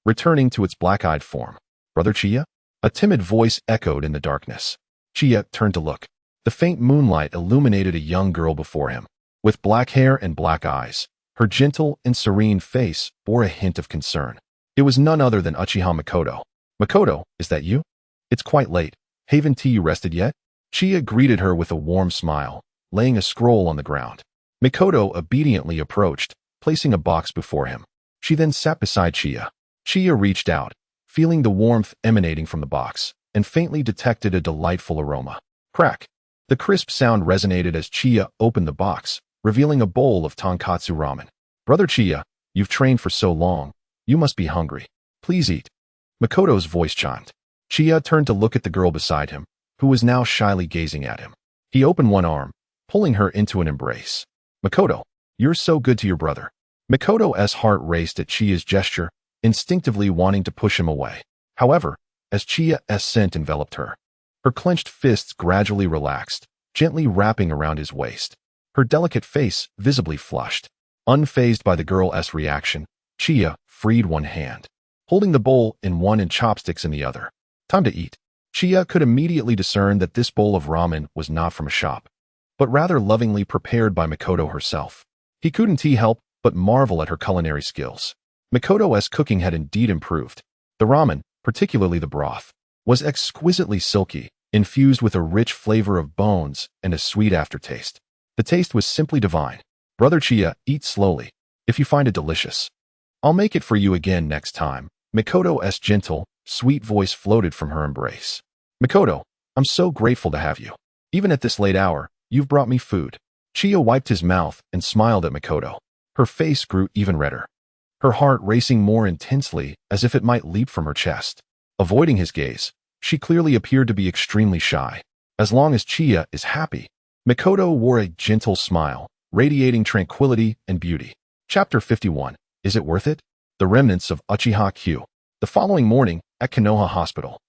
returning to its black-eyed form. "Brother Chiya?" A timid voice echoed in the darkness. Chiya turned to look. The faint moonlight illuminated a young girl before him, with black hair and black eyes. Her gentle and serene face bore a hint of concern. It was none other than Uchiha Makoto. "Makoto, is that you? It's quite late. Haven't you rested yet?" Chiya greeted her with a warm smile, laying a scroll on the ground. Makoto obediently approached, placing a box before him. She then sat beside Chiya. Chiya reached out, feeling the warmth emanating from the box, and faintly detected a delightful aroma. Crack! The crisp sound resonated as Chiya opened the box, revealing a bowl of tonkatsu ramen. "Brother Chiya, you've trained for so long. You must be hungry. Please eat." Makoto's voice chimed. Chiya turned to look at the girl beside him, who was now shyly gazing at him. He opened one arm, pulling her into an embrace. "Makoto, you're so good to your brother." Makoto's heart raced at Chiya's gesture, instinctively wanting to push him away. However, as Chiya's scent enveloped her, her clenched fists gradually relaxed, gently wrapping around his waist. Her delicate face visibly flushed. Unfazed by the girl's reaction, Chiya freed one hand, holding the bowl in one and chopsticks in the other. Time to eat. Chiya could immediately discern that this bowl of ramen was not from a shop, but rather lovingly prepared by Makoto herself. He couldn't help but marvel at her culinary skills. Makoto's cooking had indeed improved. The ramen, particularly the broth, was exquisitely silky, infused with a rich flavor of bones and a sweet aftertaste. The taste was simply divine. "Brother Chiya, eat slowly, if you find it delicious. I'll make it for you again next time." Makoto's gentle, sweet voice floated from her embrace. "Makoto, I'm so grateful to have you. Even at this late hour, you've brought me food." Chiya wiped his mouth and smiled at Makoto. Her face grew even redder, her heart racing more intensely as if it might leap from her chest. Avoiding his gaze, she clearly appeared to be extremely shy. As long as Chiya is happy. Makoto wore a gentle smile, radiating tranquility and beauty. Chapter 51. Is it worth it? The remnants of Uchiha Qianye. The following morning, at Konoha Hospital,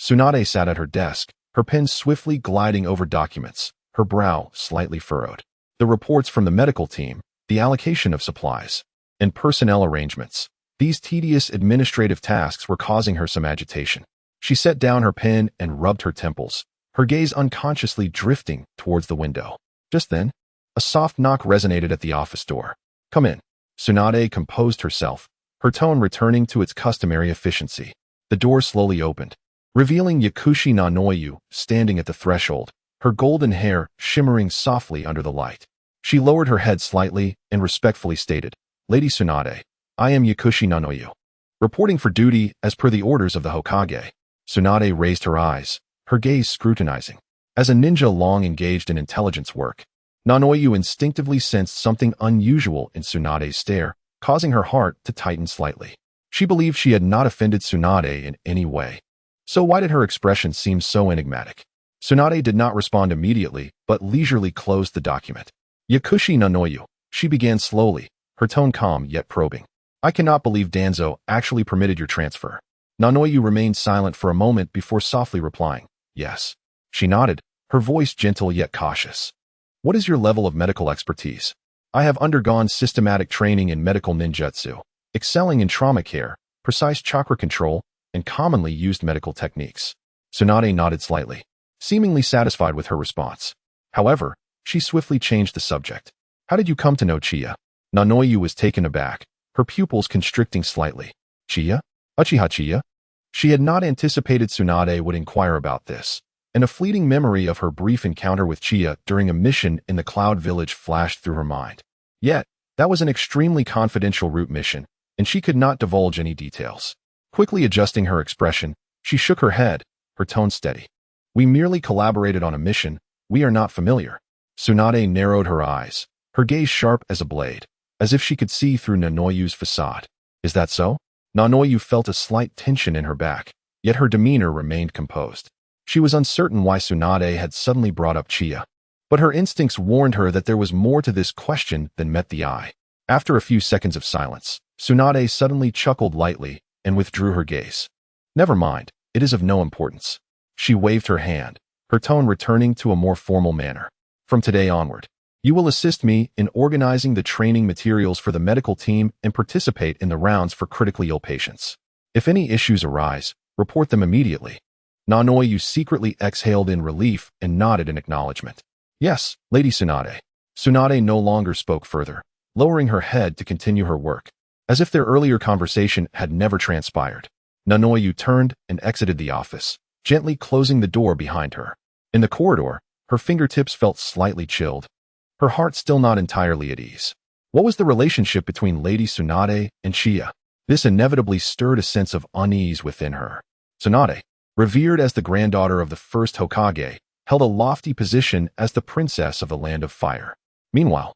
Tsunade sat at her desk, her pen swiftly gliding over documents, her brow slightly furrowed. The reports from the medical team, the allocation of supplies, and personnel arrangements. These tedious administrative tasks were causing her some agitation. She set down her pen and rubbed her temples, her gaze unconsciously drifting towards the window. Just then, a soft knock resonated at the office door. "Come in." Tsunade composed herself, her tone returning to its customary efficiency. The door slowly opened, revealing Yakushi Nanoyu standing at the threshold, her golden hair shimmering softly under the light. She lowered her head slightly and respectfully stated, "Lady Tsunade, I am Yakushi Nanoyu, reporting for duty as per the orders of the Hokage." Tsunade raised her eyes, her gaze scrutinizing. As a ninja long engaged in intelligence work, Nanoyu instinctively sensed something unusual in Tsunade's stare, causing her heart to tighten slightly. She believed she had not offended Tsunade in any way. So why did her expression seem so enigmatic? Tsunade did not respond immediately, but leisurely closed the document. "Yakushi Nanoyu," she began slowly, her tone calm yet probing. "I cannot believe Danzo actually permitted your transfer." Nanoyu remained silent for a moment before softly replying, "Yes." She nodded, her voice gentle yet cautious. "What is your level of medical expertise?" "I have undergone systematic training in medical ninjutsu, excelling in trauma care, precise chakra control, and commonly used medical techniques." Tsunade nodded slightly, seemingly satisfied with her response. However, she swiftly changed the subject. "How did you come to know Chiya?" Nanoyu was taken aback, her pupils constricting slightly. "Chiya? Uchiha Chiya?" She had not anticipated Tsunade would inquire about this, and a fleeting memory of her brief encounter with Chiya during a mission in the Cloud Village flashed through her mind. Yet, that was an extremely confidential route mission, and she could not divulge any details. Quickly adjusting her expression, she shook her head, her tone steady. "We merely collaborated on a mission. We are not familiar." Tsunade narrowed her eyes, her gaze sharp as a blade, as if she could see through Nanoyu's facade. "Is that so?" Nanoyu felt a slight tension in her back, yet her demeanor remained composed. She was uncertain why Tsunade had suddenly brought up Chiya. But her instincts warned her that there was more to this question than met the eye. After a few seconds of silence, Tsunade suddenly chuckled lightly and withdrew her gaze. Never mind, it is of no importance. She waved her hand, her tone returning to a more formal manner. From today onward, you will assist me in organizing the training materials for the medical team and participate in the rounds for critically ill patients. If any issues arise, report them immediately. Nanoyu secretly exhaled in relief and nodded in acknowledgement. Yes, Lady Tsunade. Tsunade no longer spoke further, lowering her head to continue her work, as if their earlier conversation had never transpired. Nanoyu turned and exited the office, gently closing the door behind her. In the corridor, her fingertips felt slightly chilled, her heart still not entirely at ease. What was the relationship between Lady Tsunade and Chiya? This inevitably stirred a sense of unease within her. Tsunade, revered as the granddaughter of the first Hokage, held a lofty position as the princess of the Land of Fire. Meanwhile,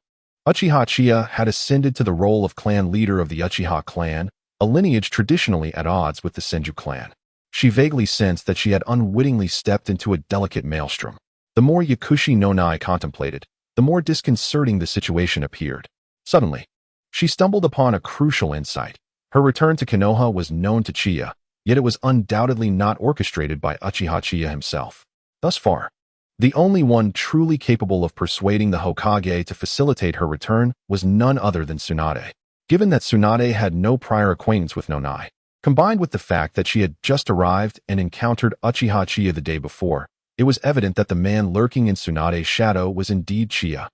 Uchiha Chiya had ascended to the role of clan leader of the Uchiha clan, a lineage traditionally at odds with the Senju clan. She vaguely sensed that she had unwittingly stepped into a delicate maelstrom. The more Yakushi no Nai contemplated, the more disconcerting the situation appeared. Suddenly, she stumbled upon a crucial insight. Her return to Konoha was known to Chiya, yet it was undoubtedly not orchestrated by Uchiha Chiya himself. Thus far, the only one truly capable of persuading the Hokage to facilitate her return was none other than Tsunade. Given that Tsunade had no prior acquaintance with Nonai, combined with the fact that she had just arrived and encountered Uchiha Chiya the day before, it was evident that the man lurking in Tsunade's shadow was indeed Chiya.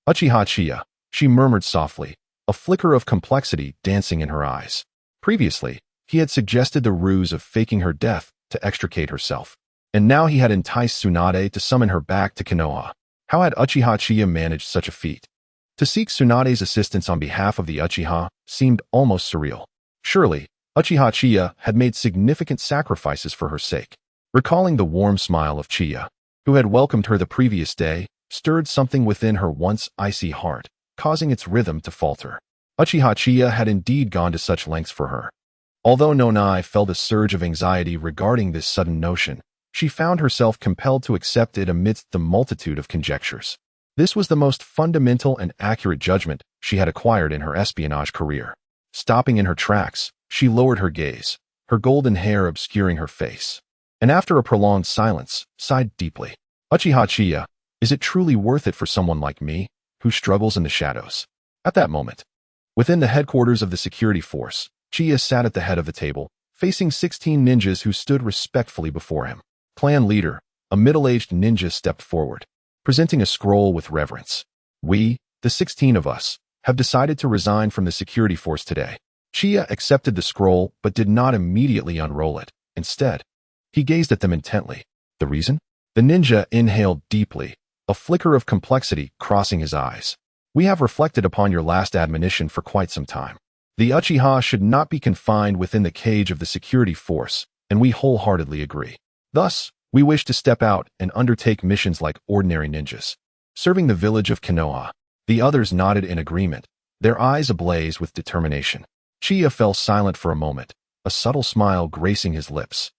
Uchiha Chiya, she murmured softly, a flicker of complexity dancing in her eyes. Previously, he had suggested the ruse of faking her death to extricate herself, and now he had enticed Tsunade to summon her back to Konoha. How had Uchiha Chiya managed such a feat? To seek Tsunade's assistance on behalf of the Uchiha seemed almost surreal. Surely, Uchiha Chiya had made significant sacrifices for her sake. Recalling the warm smile of Chiya, who had welcomed her the previous day, stirred something within her once icy heart, causing its rhythm to falter. Uchiha Chiya had indeed gone to such lengths for her. Although Nonai felt a surge of anxiety regarding this sudden notion, she found herself compelled to accept it amidst the multitude of conjectures. This was the most fundamental and accurate judgment she had acquired in her espionage career. Stopping in her tracks, she lowered her gaze, her golden hair obscuring her face, and after a prolonged silence, sighed deeply. Uchiha Chiya, is it truly worth it for someone like me, who struggles in the shadows? At that moment, within the headquarters of the security force, Chiya sat at the head of the table, facing 16 ninjas who stood respectfully before him. Clan leader, a middle-aged ninja, stepped forward, presenting a scroll with reverence. We, the 16 of us, have decided to resign from the security force today. Chiya accepted the scroll but did not immediately unroll it. Instead, he gazed at them intently. The reason? The ninja inhaled deeply, a flicker of complexity crossing his eyes. We have reflected upon your last admonition for quite some time. The Uchiha should not be confined within the cage of the security force, and we wholeheartedly agree. Thus, we wish to step out and undertake missions like ordinary ninjas, serving the village of Konoha. The others nodded in agreement, their eyes ablaze with determination. Chiya fell silent for a moment, a subtle smile gracing his lips.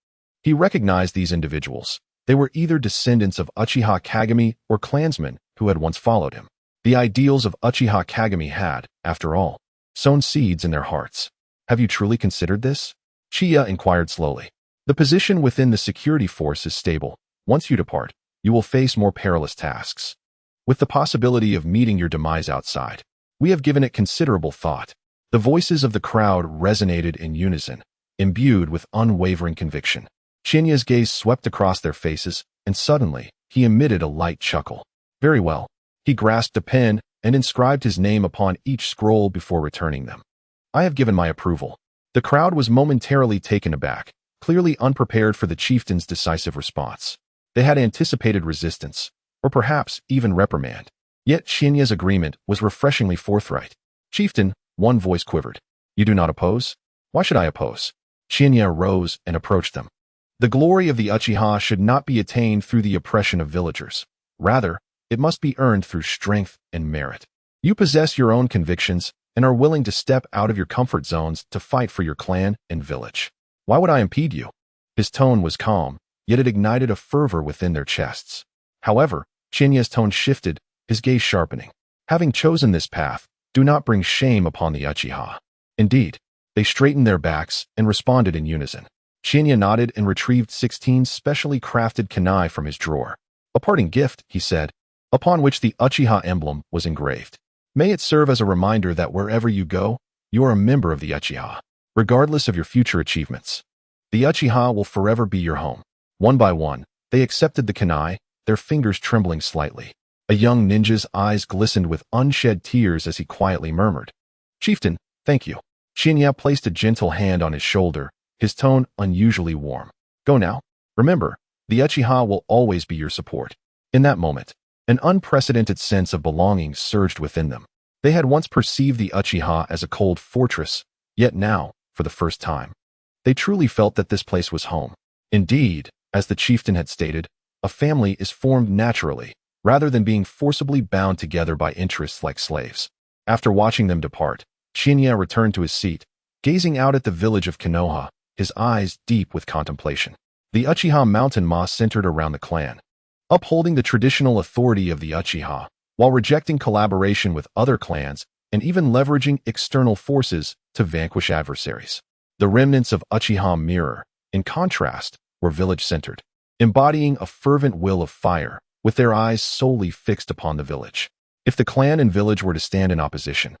He recognized these individuals. They were either descendants of Uchiha Kagami or clansmen who had once followed him. The ideals of Uchiha Kagami had, after all, sown seeds in their hearts. Have you truly considered this? Chiya inquired slowly. The position within the security force is stable. Once you depart, you will face more perilous tasks, with the possibility of meeting your demise outside. We have given it considerable thought. The voices of the crowd resonated in unison, imbued with unwavering conviction. Qinye's gaze swept across their faces, and suddenly, he emitted a light chuckle. Very well. He grasped a pen and inscribed his name upon each scroll before returning them. I have given my approval. The crowd was momentarily taken aback, clearly unprepared for the chieftain's decisive response. They had anticipated resistance, or perhaps even reprimand. Yet Qinye's agreement was refreshingly forthright. Chieftain, one voice quivered. You do not oppose? Why should I oppose? Qianye rose and approached them. The glory of the Uchiha should not be attained through the oppression of villagers. Rather, it must be earned through strength and merit. You possess your own convictions and are willing to step out of your comfort zones to fight for your clan and village. Why would I impede you? His tone was calm, yet it ignited a fervor within their chests. However, Chinya's tone shifted, his gaze sharpening. Having chosen this path, do not bring shame upon the Uchiha. Indeed, they straightened their backs and responded in unison. Chinya nodded and retrieved 16 specially crafted kunai from his drawer. A parting gift, he said, upon which the Uchiha emblem was engraved. May it serve as a reminder that wherever you go, you are a member of the Uchiha, regardless of your future achievements. The Uchiha will forever be your home. One by one, they accepted the kunai, their fingers trembling slightly. A young ninja's eyes glistened with unshed tears as he quietly murmured, "Chieftain, thank you." Chinya placed a gentle hand on his shoulder, his tone unusually warm. "Go now. Remember, the Uchiha will always be your support." In that moment, an unprecedented sense of belonging surged within them. They had once perceived the Uchiha as a cold fortress, yet now, for the first time, they truly felt that this place was home. Indeed, as the chieftain had stated, a family is formed naturally, rather than being forcibly bound together by interests like slaves. After watching them depart, Chinya returned to his seat, gazing out at the village of Konoha, his eyes deep with contemplation. The Uchiha mountain moss centered around the clan, upholding the traditional authority of the Uchiha, while rejecting collaboration with other clans and even leveraging external forces to vanquish adversaries. The remnants of Uchiha Mirror, in contrast, were village-centered, embodying a fervent will of fire, with their eyes solely fixed upon the village. If the clan and village were to stand in opposition,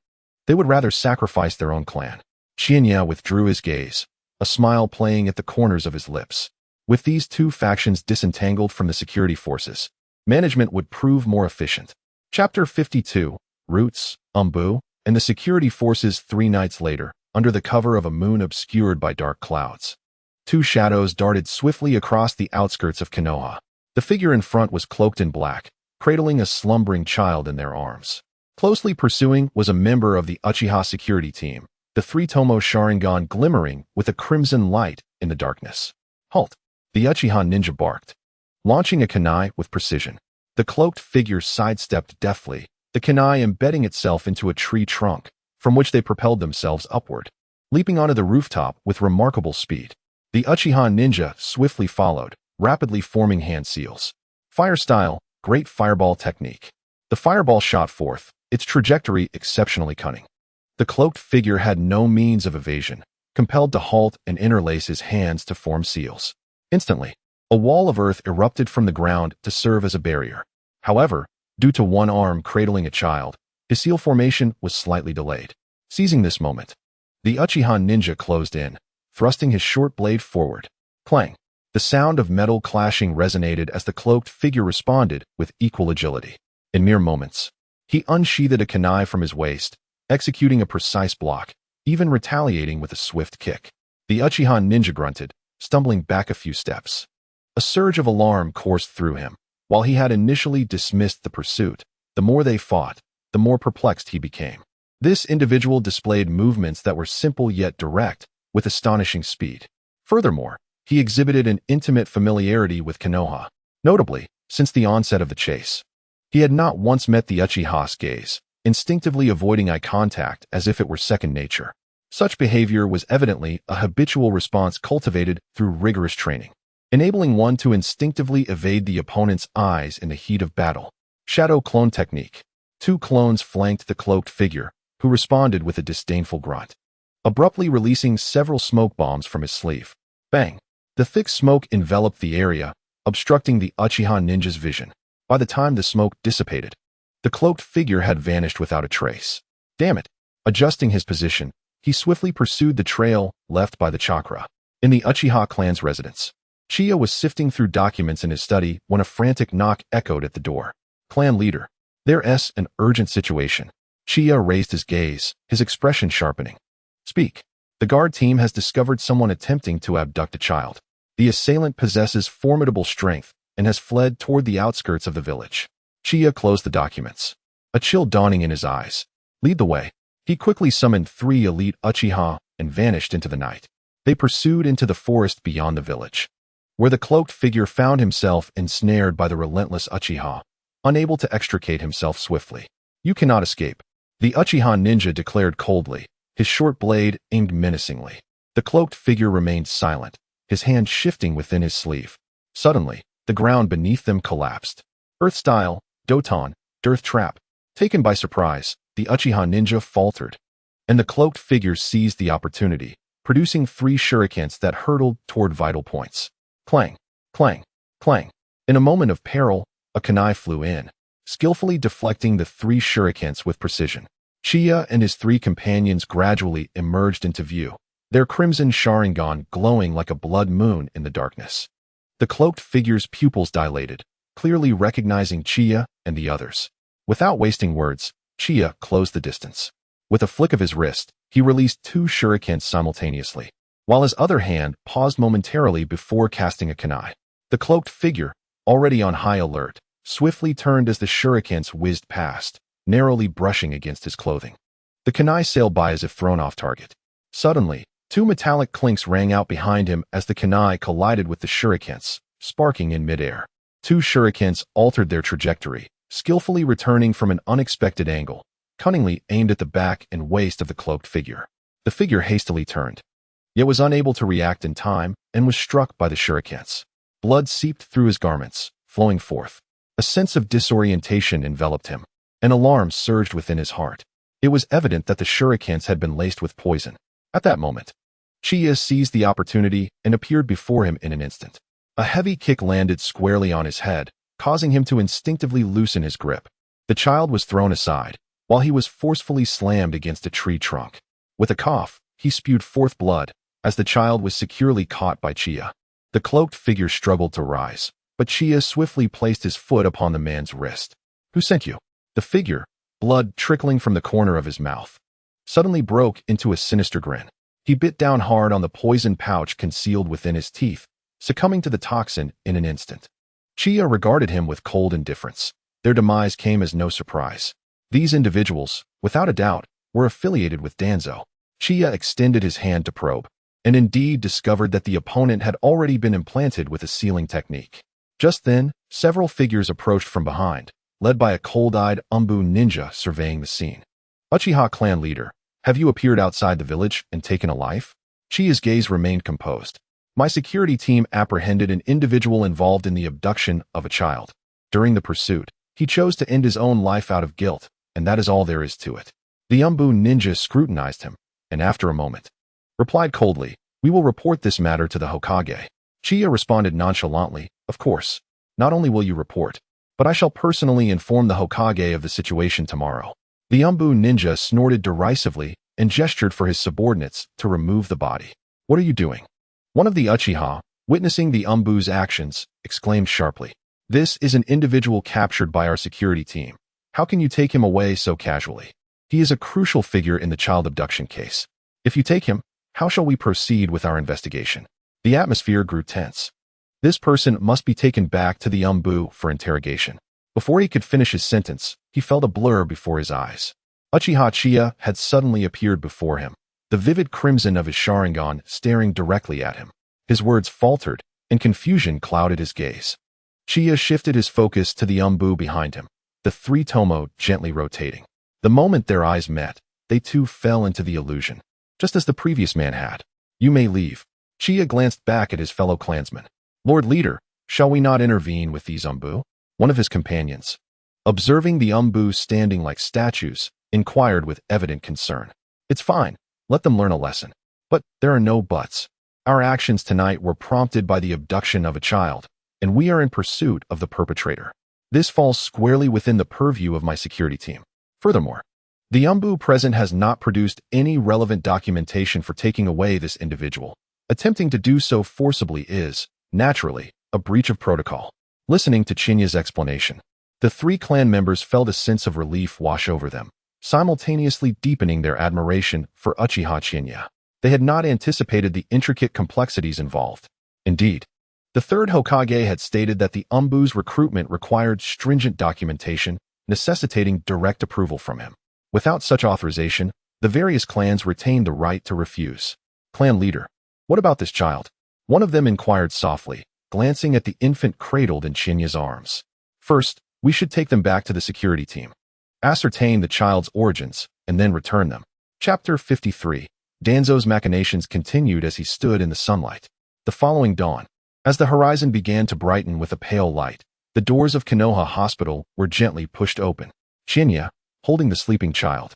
they would rather sacrifice their own clan. Chinya withdrew his gaze, a smile playing at the corners of his lips. With these two factions disentangled from the security forces, management would prove more efficient. Chapter 52, Roots, Umbu, and the security forces 3 nights later, under the cover of a moon obscured by dark clouds. 2 shadows darted swiftly across the outskirts of Konoha. The figure in front was cloaked in black, cradling a slumbering child in their arms. Closely pursuing was a member of the Uchiha security team, the 3-tomo Sharingan glimmering with a crimson light in the darkness. "Halt!" The Uchiha ninja barked, launching a kunai with precision. The cloaked figure sidestepped deftly, the kunai embedding itself into a tree trunk, from which they propelled themselves upward, leaping onto the rooftop with remarkable speed. The Uchiha ninja swiftly followed, rapidly forming hand seals. Fire style, great fireball technique. The fireball shot forth, its trajectory exceptionally cunning. The cloaked figure had no means of evasion, compelled to halt and interlace his hands to form seals. Instantly, a wall of earth erupted from the ground to serve as a barrier. However, due to one arm cradling a child, his seal formation was slightly delayed. Seizing this moment, the Uchiha ninja closed in, thrusting his short blade forward. Clang! The sound of metal clashing resonated as the cloaked figure responded with equal agility. In mere moments, he unsheathed a kunai from his waist, executing a precise block, even retaliating with a swift kick. The Uchiha ninja grunted, stumbling back a few steps. A surge of alarm coursed through him. While he had initially dismissed the pursuit, the more they fought, the more perplexed he became. This individual displayed movements that were simple yet direct, with astonishing speed. Furthermore, he exhibited an intimate familiarity with Konoha. Notably, since the onset of the chase, he had not once met the Uchiha's gaze, instinctively avoiding eye contact as if it were second nature. Such behavior was evidently a habitual response cultivated through rigorous training, enabling one to instinctively evade the opponent's eyes in the heat of battle. Shadow clone technique. 2 clones flanked the cloaked figure, who responded with a disdainful grunt, abruptly releasing several smoke bombs from his sleeve. Bang! The thick smoke enveloped the area, obstructing the Uchiha ninja's vision. By the time the smoke dissipated, the cloaked figure had vanished without a trace. Damn it! Adjusting his position, he swiftly pursued the trail left by the chakra. In the Uchiha clan's residence, Chiya was sifting through documents in his study when a frantic knock echoed at the door. Clan leader. There's an urgent situation. Chiya raised his gaze, his expression sharpening. Speak. The guard team has discovered someone attempting to abduct a child. The assailant possesses formidable strength and has fled toward the outskirts of the village. Chiya closed the documents, a chill dawning in his eyes. Lead the way. He quickly summoned 3 elite Uchiha and vanished into the night. They pursued into the forest beyond the village, where the cloaked figure found himself ensnared by the relentless Uchiha, unable to extricate himself swiftly. You cannot escape, the Uchiha ninja declared coldly, his short blade aimed menacingly. The cloaked figure remained silent, his hand shifting within his sleeve. Suddenly, the ground beneath them collapsed. Earth Style, Doton, Death Trap. Taken by surprise, the Uchiha ninja faltered, and the cloaked figure seized the opportunity, producing 3 shurikens that hurtled toward vital points. Clang, clang, clang. In a moment of peril, a kunai flew in, skillfully deflecting the 3 shurikens with precision. Chiya and his 3 companions gradually emerged into view, their crimson Sharingan glowing like a blood moon in the darkness. The cloaked figure's pupils dilated, clearly recognizing Chiya and the others. Without wasting words, Chiya closed the distance. With a flick of his wrist, he released 2 shurikens simultaneously, while his other hand paused momentarily before casting a kunai. The cloaked figure, already on high alert, swiftly turned as the shurikens whizzed past, narrowly brushing against his clothing. The kunai sailed by as if thrown off target. Suddenly, 2 metallic clinks rang out behind him as the kunai collided with the shurikens, sparking in midair. 2 shurikens altered their trajectory, skillfully returning from an unexpected angle, cunningly aimed at the back and waist of the cloaked figure. The figure hastily turned, yet was unable to react in time and was struck by the shurikens. Blood seeped through his garments, flowing forth. A sense of disorientation enveloped him. An alarm surged within his heart. It was evident that the shurikens had been laced with poison. At that moment, Chiya seized the opportunity and appeared before him in an instant. A heavy kick landed squarely on his head, causing him to instinctively loosen his grip. The child was thrown aside, while he was forcefully slammed against a tree trunk. With a cough, he spewed forth blood, as the child was securely caught by Chiya. The cloaked figure struggled to rise, but Chiya swiftly placed his foot upon the man's wrist. "Who sent you?" The figure, blood trickling from the corner of his mouth, suddenly broke into a sinister grin. He bit down hard on the poison pouch concealed within his teeth, succumbing to the toxin in an instant. Chiya regarded him with cold indifference. Their demise came as no surprise. These individuals, without a doubt, were affiliated with Danzo. Chiya extended his hand to probe, and indeed discovered that the opponent had already been implanted with a sealing technique. Just then, several figures approached from behind, led by a cold-eyed Umbu ninja surveying the scene. "Uchiha clan leader, have you appeared outside the village and taken a life?" Chiya's gaze remained composed. "My security team apprehended an individual involved in the abduction of a child. During the pursuit, he chose to end his own life out of guilt, and that is all there is to it." The Umbu ninja scrutinized him, and after a moment, replied coldly, "We will report this matter to the Hokage." Chiya responded nonchalantly, "Of course. Not only will you report, but I shall personally inform the Hokage of the situation tomorrow." The Umbu ninja snorted derisively and gestured for his subordinates to remove the body. "What are you doing?" One of the Uchiha, witnessing the Umbu's actions, exclaimed sharply, "This is an individual captured by our security team. How can you take him away so casually? He is a crucial figure in the child abduction case. If you take him, how shall we proceed with our investigation?" The atmosphere grew tense. This person must be taken back to the Umbu for interrogation. Before he could finish his sentence, he felt a blur before his eyes. Uchiha Chiya had suddenly appeared before him, the vivid crimson of his Sharingan staring directly at him. His words faltered, and confusion clouded his gaze. Chiya shifted his focus to the Umbu behind him, the 3 tomo gently rotating. The moment their eyes met, they too fell into the illusion, just as the previous man had. "You may leave." Chiya glanced back at his fellow clansmen. "Lord Leader, shall we not intervene with these Umbu?" One of his companions, observing the Umbu standing like statues, inquired with evident concern. "It's fine. Let them learn a lesson. But there are no buts. Our actions tonight were prompted by the abduction of a child, and we are in pursuit of the perpetrator. This falls squarely within the purview of my security team. Furthermore, the Umbu present has not produced any relevant documentation for taking away this individual. Attempting to do so forcibly is, naturally, a breach of protocol." Listening to Chinya's explanation, the 3 clan members felt a sense of relief wash over them, simultaneously deepening their admiration for Uchiha Qianye. They had not anticipated the intricate complexities involved. Indeed, the 3rd Hokage had stated that the Umbu's recruitment required stringent documentation, necessitating direct approval from him. Without such authorization, the various clans retained the right to refuse. "Clan leader, what about this child?" One of them inquired softly, glancing at the infant cradled in Chinya's arms. "First, we should take them back to the security team, ascertain the child's origins, and then return them." Chapter 53. Danzo's machinations continued as he stood in the sunlight. The following dawn, as the horizon began to brighten with a pale light, The doors of Konoha Hospital were gently pushed open. Chiya, holding the sleeping child,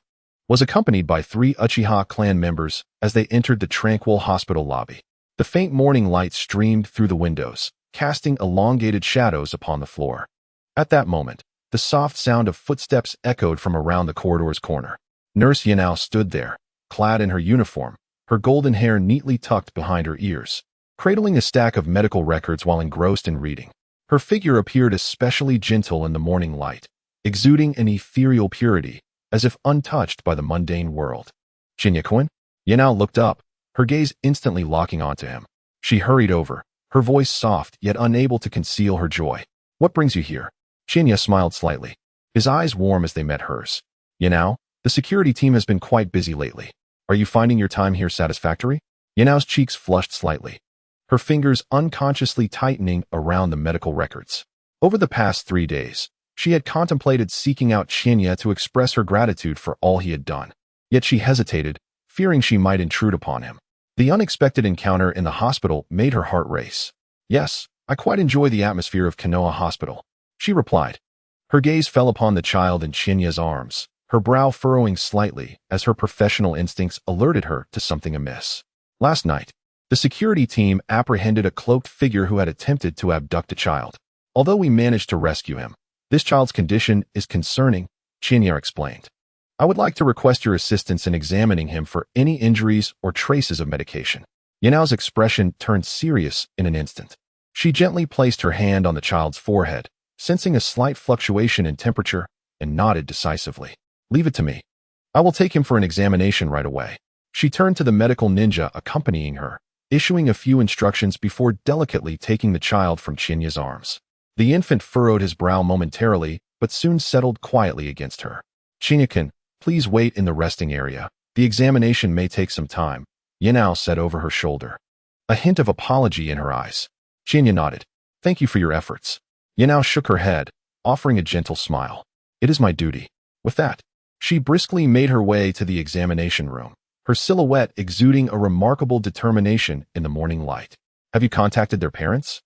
was accompanied by 3 Uchiha clan members as they entered the tranquil hospital lobby. The faint morning light streamed through the windows, casting elongated shadows upon the floor. At that moment, the soft sound of footsteps echoed from around the corridor's corner. Nurse Yanao stood there, clad in her uniform, her golden hair neatly tucked behind her ears, cradling a stack of medical records while engrossed in reading. Her figure appeared especially gentle in the morning light, exuding an ethereal purity, as if untouched by the mundane world. Chinya-kun? Yanao looked up, her gaze instantly locking onto him. She hurried over, her voice soft yet unable to conceal her joy. What brings you here? Chinya smiled slightly, his eyes warm as they met hers. Yanao, the security team has been quite busy lately. Are you finding your time here satisfactory? Yanao's cheeks flushed slightly, her fingers unconsciously tightening around the medical records. Over the past 3 days, she had contemplated seeking out Chinya to express her gratitude for all he had done. Yet she hesitated, fearing she might intrude upon him. The unexpected encounter in the hospital made her heart race. Yes, I quite enjoy the atmosphere of Konoha Hospital, she replied. Her gaze fell upon the child in Chinya's arms, her brow furrowing slightly as her professional instincts alerted her to something amiss. Last night, the security team apprehended a cloaked figure who had attempted to abduct a child. Although we managed to rescue him, this child's condition is concerning, Chinya explained. I would like to request your assistance in examining him for any injuries or traces of medication. Yanao's expression turned serious in an instant. She gently placed her hand on the child's forehead, sensing a slight fluctuation in temperature, and nodded decisively. Leave it to me. I will take him for an examination right away. She turned to the medical ninja accompanying her, issuing a few instructions before delicately taking the child from Chinya's arms. The infant furrowed his brow momentarily, but soon settled quietly against her. Chinya-kun, please wait in the resting area. The examination may take some time, Yanao said over her shoulder, a hint of apology in her eyes. Chinya nodded. Thank you for your efforts. Yanao shook her head, offering a gentle smile. It is my duty. With that, she briskly made her way to the examination room, her silhouette exuding a remarkable determination in the morning light. Have you contacted their parents?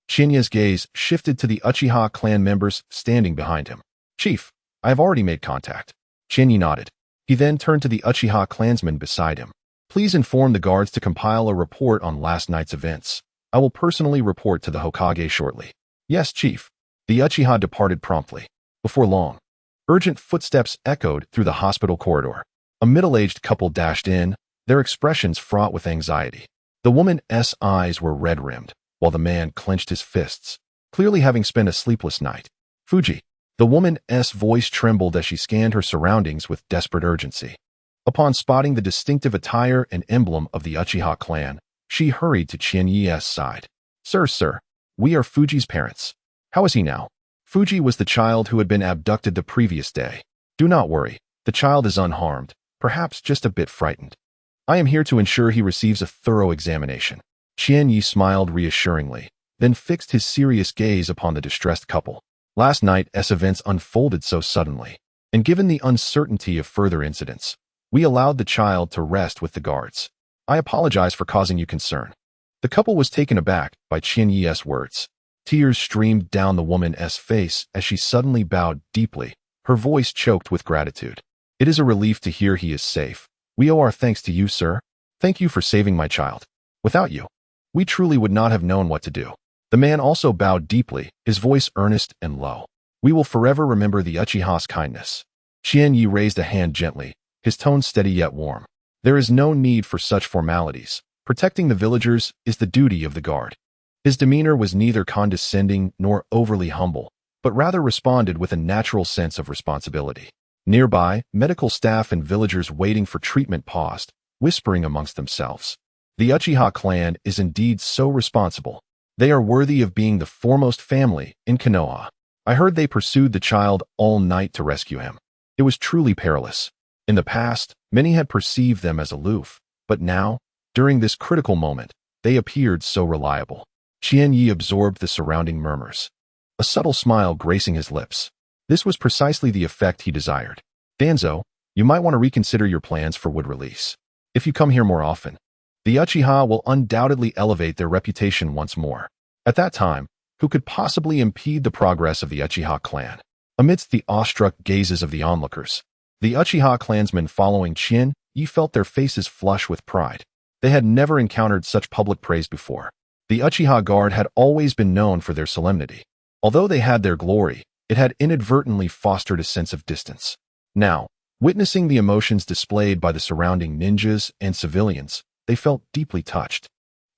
Chinya's gaze shifted to the Uchiha clan members standing behind him. Chief, I have already made contact. Chinya nodded. He then turned to the Uchiha clansmen beside him. Please inform the guards to compile a report on last night's events. I will personally report to the Hokage shortly. Yes, Chief. The Uchiha departed promptly. Before long, urgent footsteps echoed through the hospital corridor. A middle-aged couple dashed in, their expressions fraught with anxiety. The woman's eyes were red-rimmed, while the man clenched his fists, clearly having spent a sleepless night. Fuji. The woman's voice trembled as she scanned her surroundings with desperate urgency. Upon spotting the distinctive attire and emblem of the Uchiha clan, she hurried to Chinya's side. Sir, we are Fuji's parents. How is he now? Fuji was the child who had been abducted the previous day. Do not worry, the child is unharmed, perhaps just a bit frightened. I am here to ensure he receives a thorough examination. Qianye smiled reassuringly, then fixed his serious gaze upon the distressed couple. Last night's events unfolded so suddenly, and given the uncertainty of further incidents, we allowed the child to rest with the guards. I apologize for causing you concern. The couple was taken aback by Chinye's words. Tears streamed down the woman's face as she suddenly bowed deeply, her voice choked with gratitude. It is a relief to hear he is safe. We owe our thanks to you, sir. Thank you for saving my child. Without you, we truly would not have known what to do. The man also bowed deeply, his voice earnest and low. We will forever remember the Uchiha's kindness. Qianye raised a hand gently, his tone steady yet warm. There is no need for such formalities. Protecting the villagers is the duty of the guard. His demeanor was neither condescending nor overly humble, but rather responded with a natural sense of responsibility. Nearby, medical staff and villagers waiting for treatment paused, whispering amongst themselves. The Uchiha clan is indeed so responsible. They are worthy of being the foremost family in Konoha. I heard they pursued the child all night to rescue him. It was truly perilous. In the past, many had perceived them as aloof, but now, during this critical moment, they appeared so reliable. Qianye absorbed the surrounding murmurs, a subtle smile gracing his lips. This was precisely the effect he desired. Danzo, you might want to reconsider your plans for wood release. If you come here more often, the Uchiha will undoubtedly elevate their reputation once more. At that time, Who could possibly impede the progress of the Uchiha clan? Amidst the awestruck gazes of the onlookers, the Uchiha clansmen following Qianye felt their faces flush with pride. They had never encountered such public praise before. The Uchiha Guard had always been known for their solemnity. Although they had their glory, it had inadvertently fostered a sense of distance. Now, witnessing the emotions displayed by the surrounding ninjas and civilians, they felt deeply touched.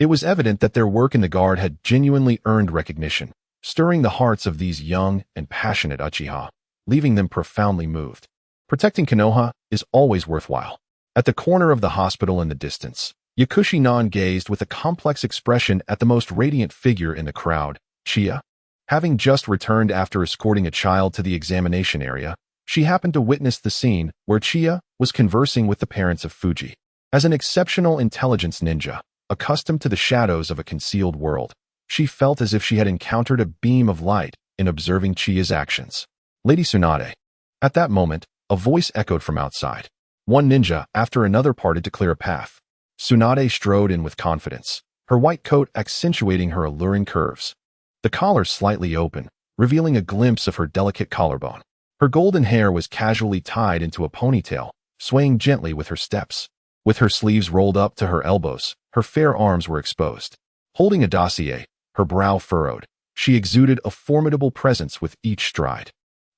It was evident that their work in the Guard had genuinely earned recognition, stirring the hearts of these young and passionate Uchiha, leaving them profoundly moved. Protecting Konoha is always worthwhile. At the corner of the hospital in the distance, Yakushi-nan gazed with a complex expression at the most radiant figure in the crowd, Chiya. Having just returned after escorting a child to the examination area, she happened to witness the scene where Chiya was conversing with the parents of Fuji. As an exceptional intelligence ninja, accustomed to the shadows of a concealed world, she felt as if she had encountered a beam of light in observing Chiya's actions. Lady Tsunade. At that moment, a voice echoed from outside. One ninja after another parted to clear a path. Tsunade strode in with confidence, her white coat accentuating her alluring curves. The collar slightly open, revealing a glimpse of her delicate collarbone. Her golden hair was casually tied into a ponytail, swaying gently with her steps. With her sleeves rolled up to her elbows, her fair arms were exposed. Holding a dossier, her brow furrowed, she exuded a formidable presence with each stride.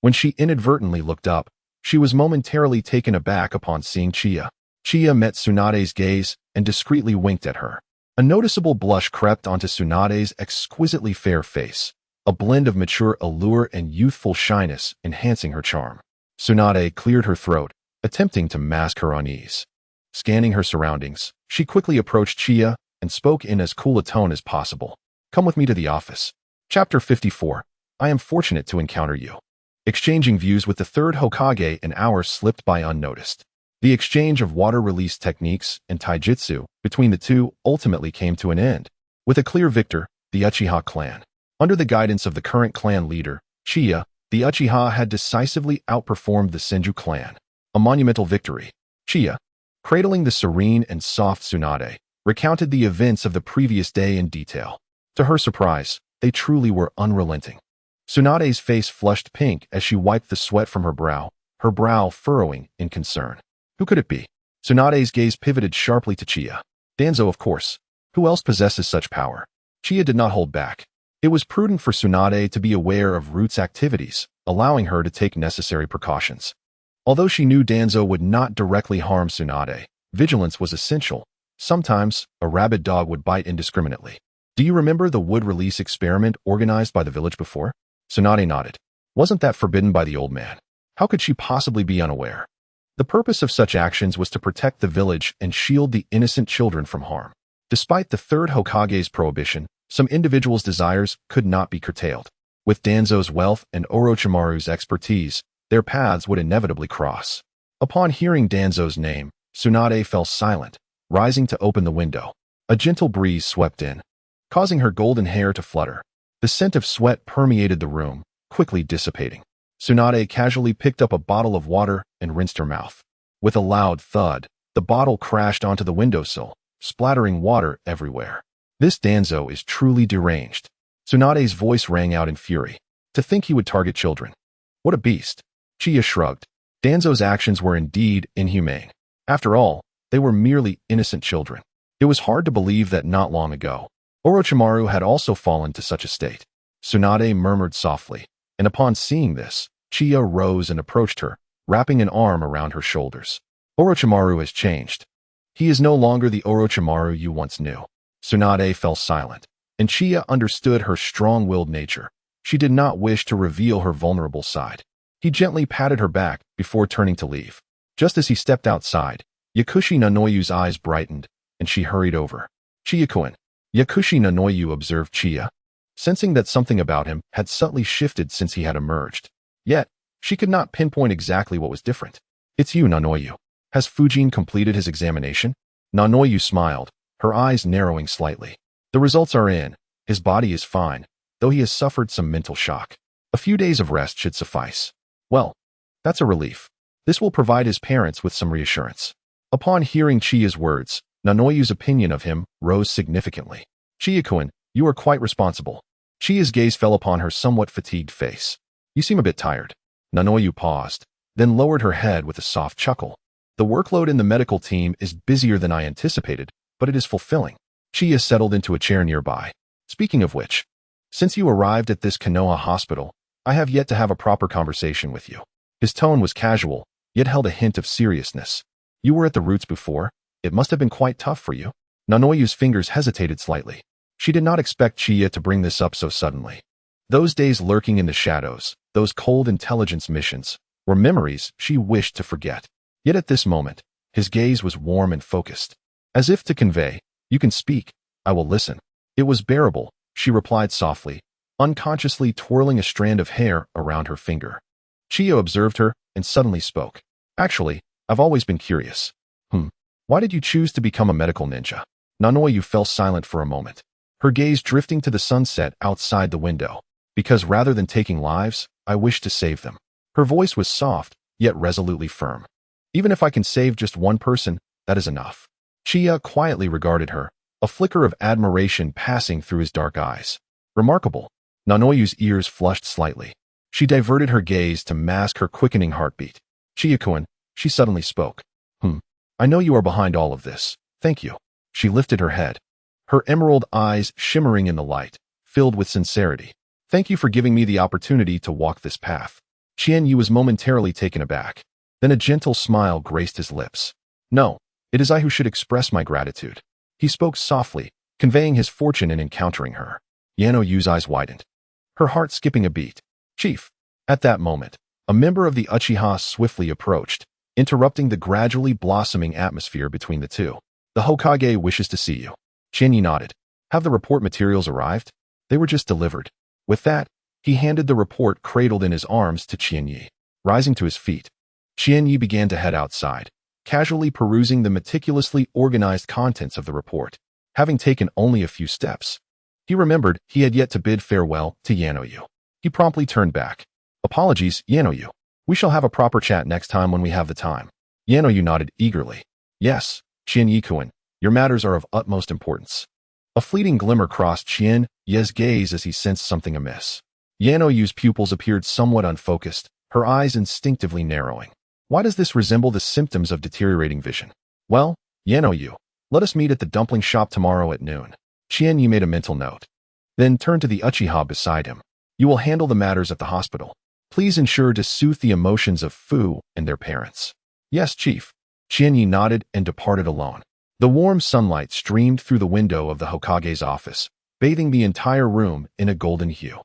When she inadvertently looked up, she was momentarily taken aback upon seeing Chiya. Chiya met Tsunade's gaze and discreetly winked at her. A noticeable blush crept onto Tsunade's exquisitely fair face, a blend of mature allure and youthful shyness enhancing her charm. Tsunade cleared her throat, attempting to mask her unease. Scanning her surroundings, she quickly approached Chiya and spoke in as cool a tone as possible. Come with me to the office. Chapter 54. I am fortunate to encounter you. Exchanging views with the third Hokage, an hour slipped by unnoticed. The exchange of water release techniques and taijutsu between the two ultimately came to an end, with a clear victor, the Uchiha clan. Under the guidance of the current clan leader, Chiya, the Uchiha had decisively outperformed the Senju clan. A monumental victory. Chiya, cradling the serene and soft Tsunade, recounted the events of the previous day in detail. To her surprise, they truly were unrelenting. Tsunade's face flushed pink as she wiped the sweat from her brow furrowing in concern. Who could it be? Tsunade's gaze pivoted sharply to Chiya. Danzo, of course. Who else possesses such power? Chiya did not hold back. It was prudent for Tsunade to be aware of Root's activities, allowing her to take necessary precautions. Although she knew Danzo would not directly harm Tsunade, vigilance was essential. Sometimes, a rabid dog would bite indiscriminately. Do you remember the wood release experiment organized by the village before? Tsunade nodded. Wasn't that forbidden by the old man? How could she possibly be unaware? The purpose of such actions was to protect the village and shield the innocent children from harm. Despite the third Hokage's prohibition, some individuals' desires could not be curtailed. With Danzo's wealth and Orochimaru's expertise, their paths would inevitably cross. Upon hearing Danzo's name, Tsunade fell silent, rising to open the window. A gentle breeze swept in, causing her golden hair to flutter. The scent of sweat permeated the room, quickly dissipating. Tsunade casually picked up a bottle of water and rinsed her mouth. With a loud thud, the bottle crashed onto the windowsill, splattering water everywhere. This Danzo is truly deranged. Tsunade's voice rang out in fury. To think he would target children. What a beast. Chiya shrugged. Danzo's actions were indeed inhumane. After all, they were merely innocent children. It was hard to believe that not long ago, Orochimaru had also fallen to such a state. Tsunade murmured softly, and upon seeing this, Chiya rose and approached her, wrapping an arm around her shoulders. Orochimaru has changed. He is no longer the Orochimaru you once knew. Tsunade fell silent, and Chiya understood her strong-willed nature. She did not wish to reveal her vulnerable side. He gently patted her back before turning to leave. Just as he stepped outside, Yakushi Nanoyu's eyes brightened, and she hurried over. Chiya-kun. Yakushi Nanoyu observed Chiya, sensing that something about him had subtly shifted since he had emerged. Yet, she could not pinpoint exactly what was different. It's you, Nanoyu. Has Fujin completed his examination? Nanoyu smiled, her eyes narrowing slightly. The results are in. His body is fine, though he has suffered some mental shock. A few days of rest should suffice. Well, that's a relief. This will provide his parents with some reassurance. Upon hearing Chiya's words, Nanoyu's opinion of him rose significantly. Chiya-kun, you are quite responsible. Chiya's gaze fell upon her somewhat fatigued face. You seem a bit tired. Nanoyu paused, then lowered her head with a soft chuckle. The workload in the medical team is busier than I anticipated, but it is fulfilling. Chiya settled into a chair nearby. Speaking of which, since you arrived at this Konoha hospital, I have yet to have a proper conversation with you. His tone was casual, yet held a hint of seriousness. You were at the roots before. It must have been quite tough for you. Nanoyu's fingers hesitated slightly. She did not expect Chiya to bring this up so suddenly. Those days lurking in the shadows, those cold intelligence missions, were memories she wished to forget. Yet at this moment, his gaze was warm and focused. As if to convey, you can speak, I will listen. It was bearable, she replied softly, unconsciously twirling a strand of hair around her finger. Chiya observed her and suddenly spoke. Actually, I've always been curious. Why did you choose to become a medical ninja? Nanoyu fell silent for a moment, her gaze drifting to the sunset outside the window. Because rather than taking lives, I wish to save them. Her voice was soft, yet resolutely firm. Even if I can save just one person, that is enough. Chiya quietly regarded her, a flicker of admiration passing through his dark eyes. Remarkable. Nanoyu's ears flushed slightly. She diverted her gaze to mask her quickening heartbeat. Chiya-kun, she suddenly spoke. I know you are behind all of this. Thank you. She lifted her head, her emerald eyes shimmering in the light, filled with sincerity. Thank you for giving me the opportunity to walk this path. Qianye was momentarily taken aback. Then a gentle smile graced his lips. No, it is I who should express my gratitude. He spoke softly, conveying his fortune in encountering her. Yanoyu's eyes widened, her heart skipping a beat. Chief. At that moment, a member of the Uchiha swiftly approached, interrupting the gradually blossoming atmosphere between the two. The Hokage wishes to see you. Qianye nodded. Have the report materials arrived? They were just delivered. With that, he handed the report cradled in his arms to Qianye. Rising to his feet, Qianye began to head outside, casually perusing the meticulously organized contents of the report. Having taken only a few steps, he remembered he had yet to bid farewell to Yanoyu. He promptly turned back. Apologies, Yanoyu. We shall have a proper chat next time when we have the time. Yanoyu nodded eagerly. Yes, Qianye-kun, your matters are of utmost importance. A fleeting glimmer crossed Qianye's gaze as he sensed something amiss. Yanoyu's pupils appeared somewhat unfocused, her eyes instinctively narrowing. Why does this resemble the symptoms of deteriorating vision? Well, Yanoyu, let us meet at the dumpling shop tomorrow at noon. Qianye made a mental note. Then turned to the Uchiha beside him. You will handle the matters at the hospital. Please ensure to soothe the emotions of Fu and their parents. Yes, Chief. Qianye nodded and departed alone. The warm sunlight streamed through the window of the Hokage's office, bathing the entire room in a golden hue.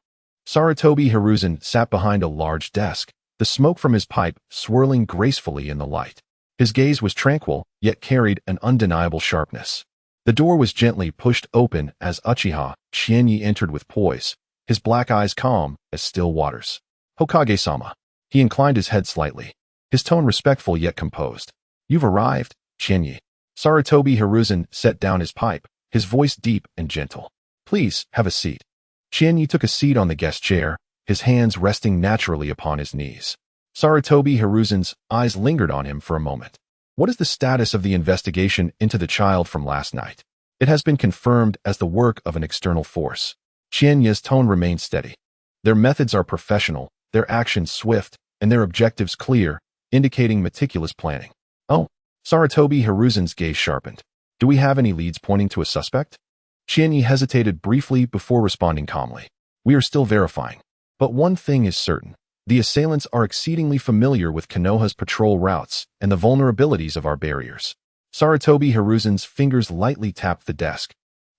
Sarutobi Hiruzen sat behind a large desk, the smoke from his pipe swirling gracefully in the light. His gaze was tranquil, yet carried an undeniable sharpness. The door was gently pushed open as Uchiha Qianye entered with poise, his black eyes calm as still waters. Hokage-sama. He inclined his head slightly, his tone respectful yet composed. You've arrived, Qianye. Sarutobi Hiruzen set down his pipe, his voice deep and gentle. Please, have a seat. Qianye took a seat on the guest chair, his hands resting naturally upon his knees. Sarutobi Hiruzen's eyes lingered on him for a moment. What is the status of the investigation into the child from last night? It has been confirmed as the work of an external force. Qianye's tone remained steady. Their methods are professional, their actions swift, and their objectives clear, indicating meticulous planning. Oh, Sarutobi Hiruzen's gaze sharpened. Do we have any leads pointing to a suspect? Qianye hesitated briefly before responding calmly. We are still verifying. But one thing is certain. The assailants are exceedingly familiar with Konoha's patrol routes and the vulnerabilities of our barriers. Sarutobi Hiruzen's fingers lightly tapped the desk,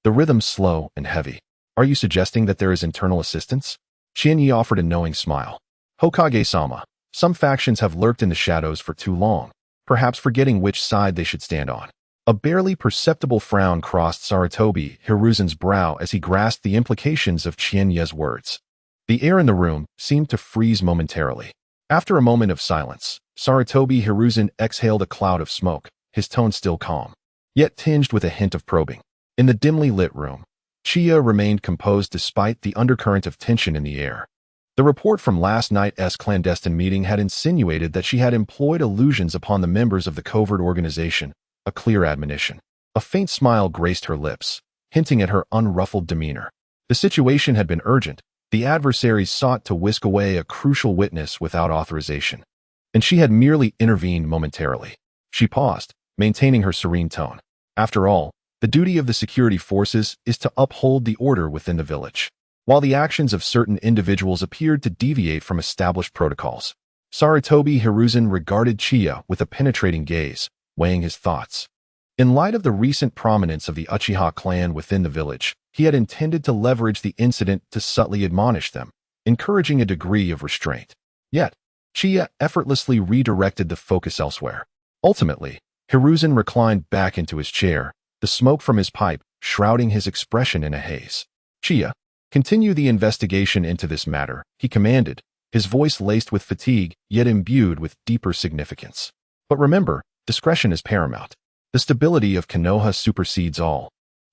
the rhythm slow and heavy. Are you suggesting that there is internal assistance? Qianye offered a knowing smile. Hokage-sama, some factions have lurked in the shadows for too long, perhaps forgetting which side they should stand on. A barely perceptible frown crossed Sarutobi Hiruzen's brow as he grasped the implications of Qianye's words. The air in the room seemed to freeze momentarily. After a moment of silence, Sarutobi Hiruzen exhaled a cloud of smoke, his tone still calm, yet tinged with a hint of probing. In the dimly lit room, Chiya remained composed despite the undercurrent of tension in the air. The report from last night's clandestine meeting had insinuated that she had employed illusions upon the members of the covert organization, a clear admonition. A faint smile graced her lips, hinting at her unruffled demeanor. The situation had been urgent. The adversaries sought to whisk away a crucial witness without authorization, and she had merely intervened momentarily. She paused, maintaining her serene tone. After all, the duty of the security forces is to uphold the order within the village. While the actions of certain individuals appeared to deviate from established protocols, Sarutobi Hiruzen regarded Chiya with a penetrating gaze, weighing his thoughts. In light of the recent prominence of the Uchiha clan within the village, he had intended to leverage the incident to subtly admonish them, encouraging a degree of restraint. Yet, Chiya effortlessly redirected the focus elsewhere. Ultimately, Hiruzen reclined back into his chair, the smoke from his pipe shrouding his expression in a haze. Chiya, continue the investigation into this matter, he commanded, his voice laced with fatigue yet imbued with deeper significance. But remember, discretion is paramount. The stability of Konoha supersedes all.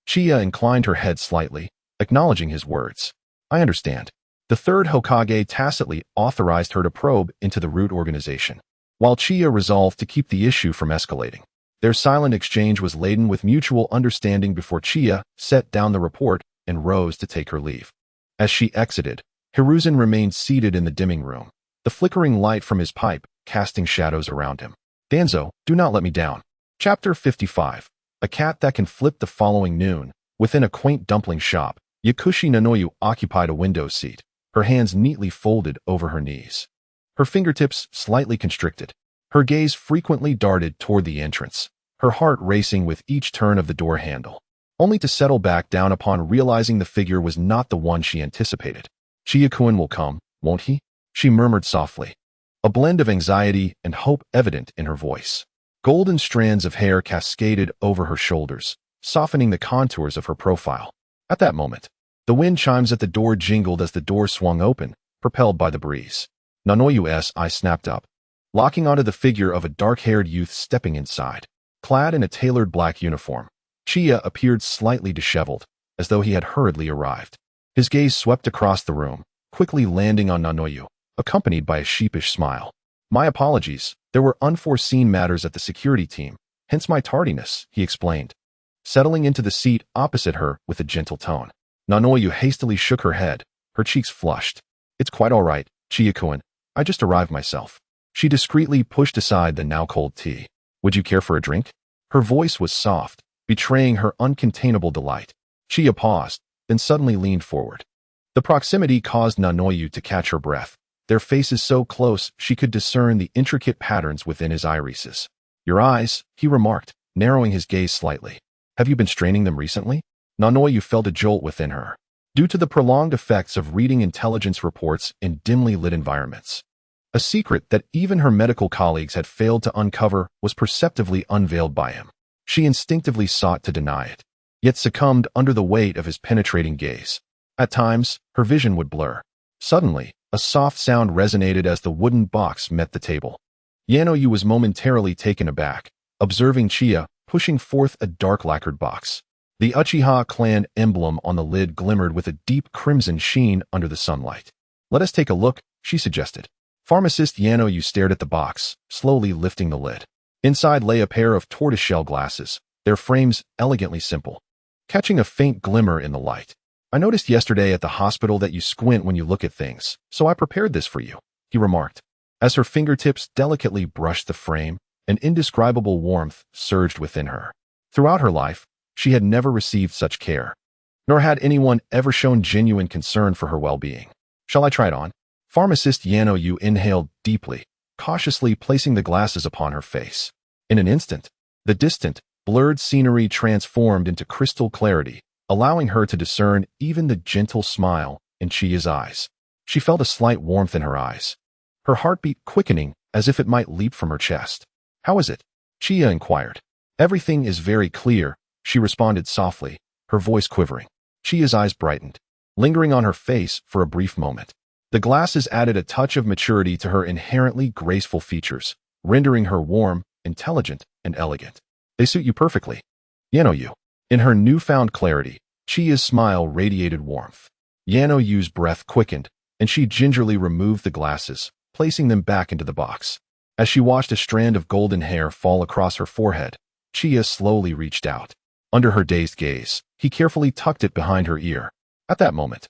Chiya inclined her head slightly, acknowledging his words. I understand. The third Hokage tacitly authorized her to probe into the root organization, while Chiya resolved to keep the issue from escalating. Their silent exchange was laden with mutual understanding before Chiya set down the report and rose to take her leave. As she exited, Hiruzen remained seated in the dimming room, the flickering light from his pipe casting shadows around him. Danzo, do not let me down. Chapter 55. A cat that can flip. The following noon, within a quaint dumpling shop, Yakushi Nanoyu occupied a window seat, her hands neatly folded over her knees. Her fingertips slightly constricted. Her gaze frequently darted toward the entrance, her heart racing with each turn of the door handle, only to settle back down upon realizing the figure was not the one she anticipated. Chiya-kun will come, won't he? She murmured softly, a blend of anxiety and hope evident in her voice. Golden strands of hair cascaded over her shoulders, softening the contours of her profile. At that moment, the wind chimes at the door jingled as the door swung open, propelled by the breeze. Nanoyu's eye snapped up, locking onto the figure of a dark-haired youth stepping inside. Clad in a tailored black uniform, Chiya appeared slightly disheveled, as though he had hurriedly arrived. His gaze swept across the room, quickly landing on Nanoyu, accompanied by a sheepish smile. My apologies, there were unforeseen matters at the security team, hence my tardiness, he explained, settling into the seat opposite her with a gentle tone. Nanoyu hastily shook her head, her cheeks flushed. It's quite all right, Chiya-kun, I just arrived myself. She discreetly pushed aside the now-cold tea. Would you care for a drink? Her voice was soft, betraying her uncontainable delight. Chiya paused, then suddenly leaned forward. The proximity caused Nanoyu to catch her breath, their faces so close she could discern the intricate patterns within his irises. Your eyes, he remarked, narrowing his gaze slightly. Have you been straining them recently? Nanoyu felt a jolt within her, due to the prolonged effects of reading intelligence reports in dimly lit environments. A secret that even her medical colleagues had failed to uncover was perceptively unveiled by him. She instinctively sought to deny it, yet succumbed under the weight of his penetrating gaze. At times, her vision would blur. Suddenly, a soft sound resonated as the wooden box met the table. Yanoyu was momentarily taken aback, observing Chiya pushing forth a dark lacquered box. The Uchiha clan emblem on the lid glimmered with a deep crimson sheen under the sunlight. Let us take a look, she suggested. Pharmacist Yanoyu stared at the box, slowly lifting the lid. Inside lay a pair of tortoiseshell glasses, their frames elegantly simple, catching a faint glimmer in the light. I noticed yesterday at the hospital that you squint when you look at things, so I prepared this for you, he remarked. As her fingertips delicately brushed the frame, an indescribable warmth surged within her. Throughout her life, she had never received such care, nor had anyone ever shown genuine concern for her well-being. Shall I try it on? Pharmacist Yanoyu inhaled deeply, cautiously placing the glasses upon her face. In an instant, the distant, blurred scenery transformed into crystal clarity, allowing her to discern even the gentle smile in Chiya's eyes. She felt a slight warmth in her eyes, her heartbeat quickening as if it might leap from her chest. How is it? Chiya inquired. Everything is very clear, she responded softly, her voice quivering. Chiya's eyes brightened, lingering on her face for a brief moment. The glasses added a touch of maturity to her inherently graceful features, rendering her warm, intelligent, and elegant. They suit you perfectly. Yanoyu. In her newfound clarity, Chiya's smile radiated warmth. Yanoyu's breath quickened, and she gingerly removed the glasses, placing them back into the box. As she watched a strand of golden hair fall across her forehead, Chiya slowly reached out. Under her dazed gaze, he carefully tucked it behind her ear. At that moment,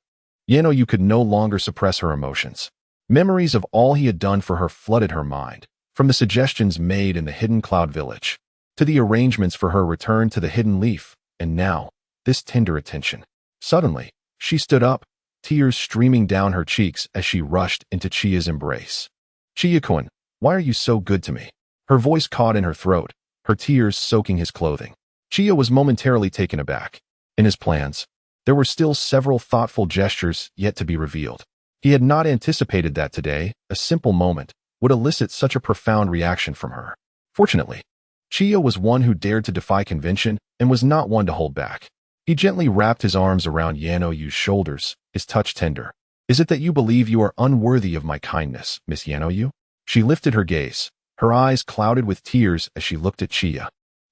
Yanoyu could no longer suppress her emotions. Memories of all he had done for her flooded her mind, from the suggestions made in the Hidden Cloud Village, to the arrangements for her return to the Hidden Leaf, and now, this tender attention. Suddenly, she stood up, tears streaming down her cheeks as she rushed into Chiya's embrace. "Chiya-kun, why are you so good to me?" Her voice caught in her throat, her tears soaking his clothing. Chiya was momentarily taken aback. In his plans, there were still several thoughtful gestures yet to be revealed. He had not anticipated that today, a simple moment, would elicit such a profound reaction from her. Fortunately, Chiya was one who dared to defy convention and was not one to hold back. He gently wrapped his arms around Yanoyu's shoulders, his touch tender. "Is it that you believe you are unworthy of my kindness, Miss Yanoyu?" She lifted her gaze, her eyes clouded with tears as she looked at Chiya.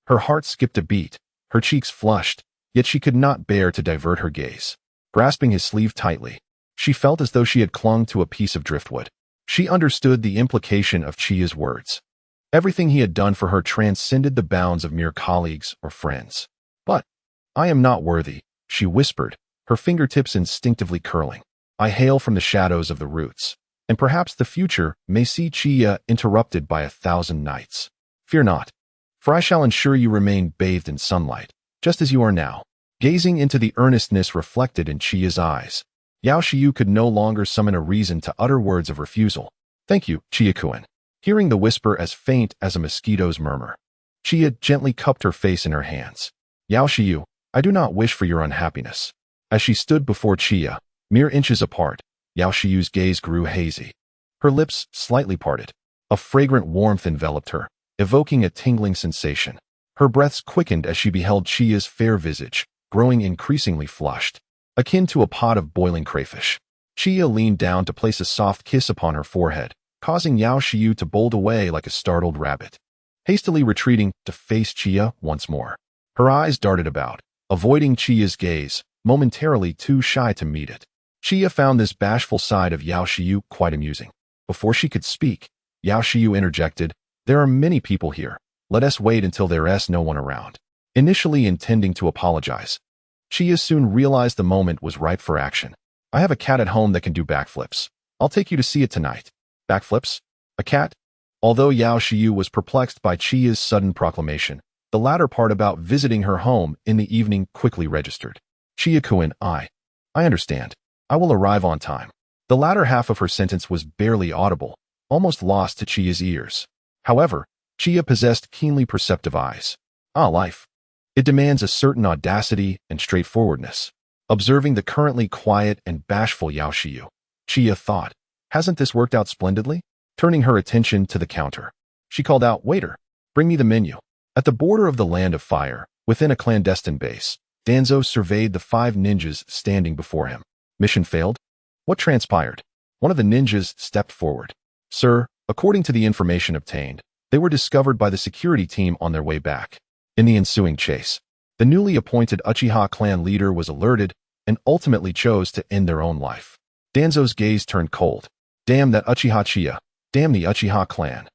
Her heart skipped a beat, her cheeks flushed, yet she could not bear to divert her gaze. Grasping his sleeve tightly, she felt as though she had clung to a piece of driftwood. She understood the implication of Chiya's words. Everything he had done for her transcended the bounds of mere colleagues or friends. "But I am not worthy," she whispered, her fingertips instinctively curling. "I hail from the shadows of the roots, and perhaps the future may see Chiya interrupted by 1,000 nights. Fear not, for I shall ensure you remain bathed in sunlight, just as you are now." Gazing into the earnestness reflected in Chiya's eyes, Yao Shiyu could no longer summon a reason to utter words of refusal. "Thank you, Chiya-kun." Hearing the whisper as faint as a mosquito's murmur, Chiya gently cupped her face in her hands. "Yao Shiyu, I do not wish for your unhappiness." As she stood before Chiya, mere inches apart, Yao Shiyu's gaze grew hazy. Her lips slightly parted. A fragrant warmth enveloped her, evoking a tingling sensation. Her breaths quickened as she beheld Chiya's fair visage, growing increasingly flushed, akin to a pot of boiling crayfish. Chiya leaned down to place a soft kiss upon her forehead, causing Yao Shiyu to bolt away like a startled rabbit. Hastily retreating to face Chiya once more, her eyes darted about, avoiding Chiya's gaze, momentarily too shy to meet it. Chiya found this bashful side of Yao Shiyu quite amusing. Before she could speak, Yao Shiyu interjected, "There are many people here. Let us wait until there is no one around." Initially intending to apologize, Chiya soon realized the moment was ripe for action. "I have a cat at home that can do backflips. I'll take you to see it tonight." Backflips? A cat? Although Yao Shiyu was perplexed by Chiya's sudden proclamation, the latter part about visiting her home in the evening quickly registered. "Chiya-kun, I understand. I will arrive on time." The latter half of her sentence was barely audible, almost lost to Chiya's ears. However, Chiya possessed keenly perceptive eyes. Life. It demands a certain audacity and straightforwardness. Observing the currently quiet and bashful Yao Shiyu, Chiya thought, "Hasn't this worked out splendidly?" Turning her attention to the counter, she called out, "Waiter, bring me the menu." At the border of the Land of Fire, within a clandestine base, Danzo surveyed the 5 ninjas standing before him. Mission failed? What transpired? One of the ninjas stepped forward. "Sir, according to the information obtained, they were discovered by the security team on their way back. In the ensuing chase, the newly appointed Uchiha clan leader was alerted and ultimately chose to end their own life." Danzo's gaze turned cold. "Damn that Uchiha Chiya. Damn the Uchiha clan.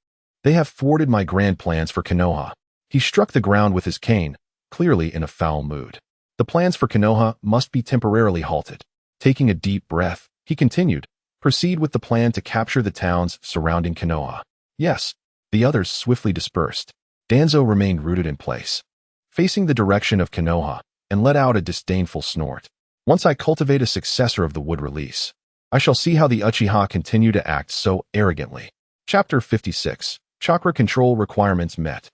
They have thwarted my grand plans for Konoha." He struck the ground with his cane, clearly in a foul mood. "The plans for Konoha must be temporarily halted." Taking a deep breath, he continued, "Proceed with the plan to capture the towns surrounding Konoha." "Yes." The others swiftly dispersed. Danzo remained rooted in place, facing the direction of Konoha, and let out a disdainful snort. "Once I cultivate a successor of the Wood Release, I shall see how the Uchiha continue to act so arrogantly." Chapter 56. Chakra Control Requirements Met.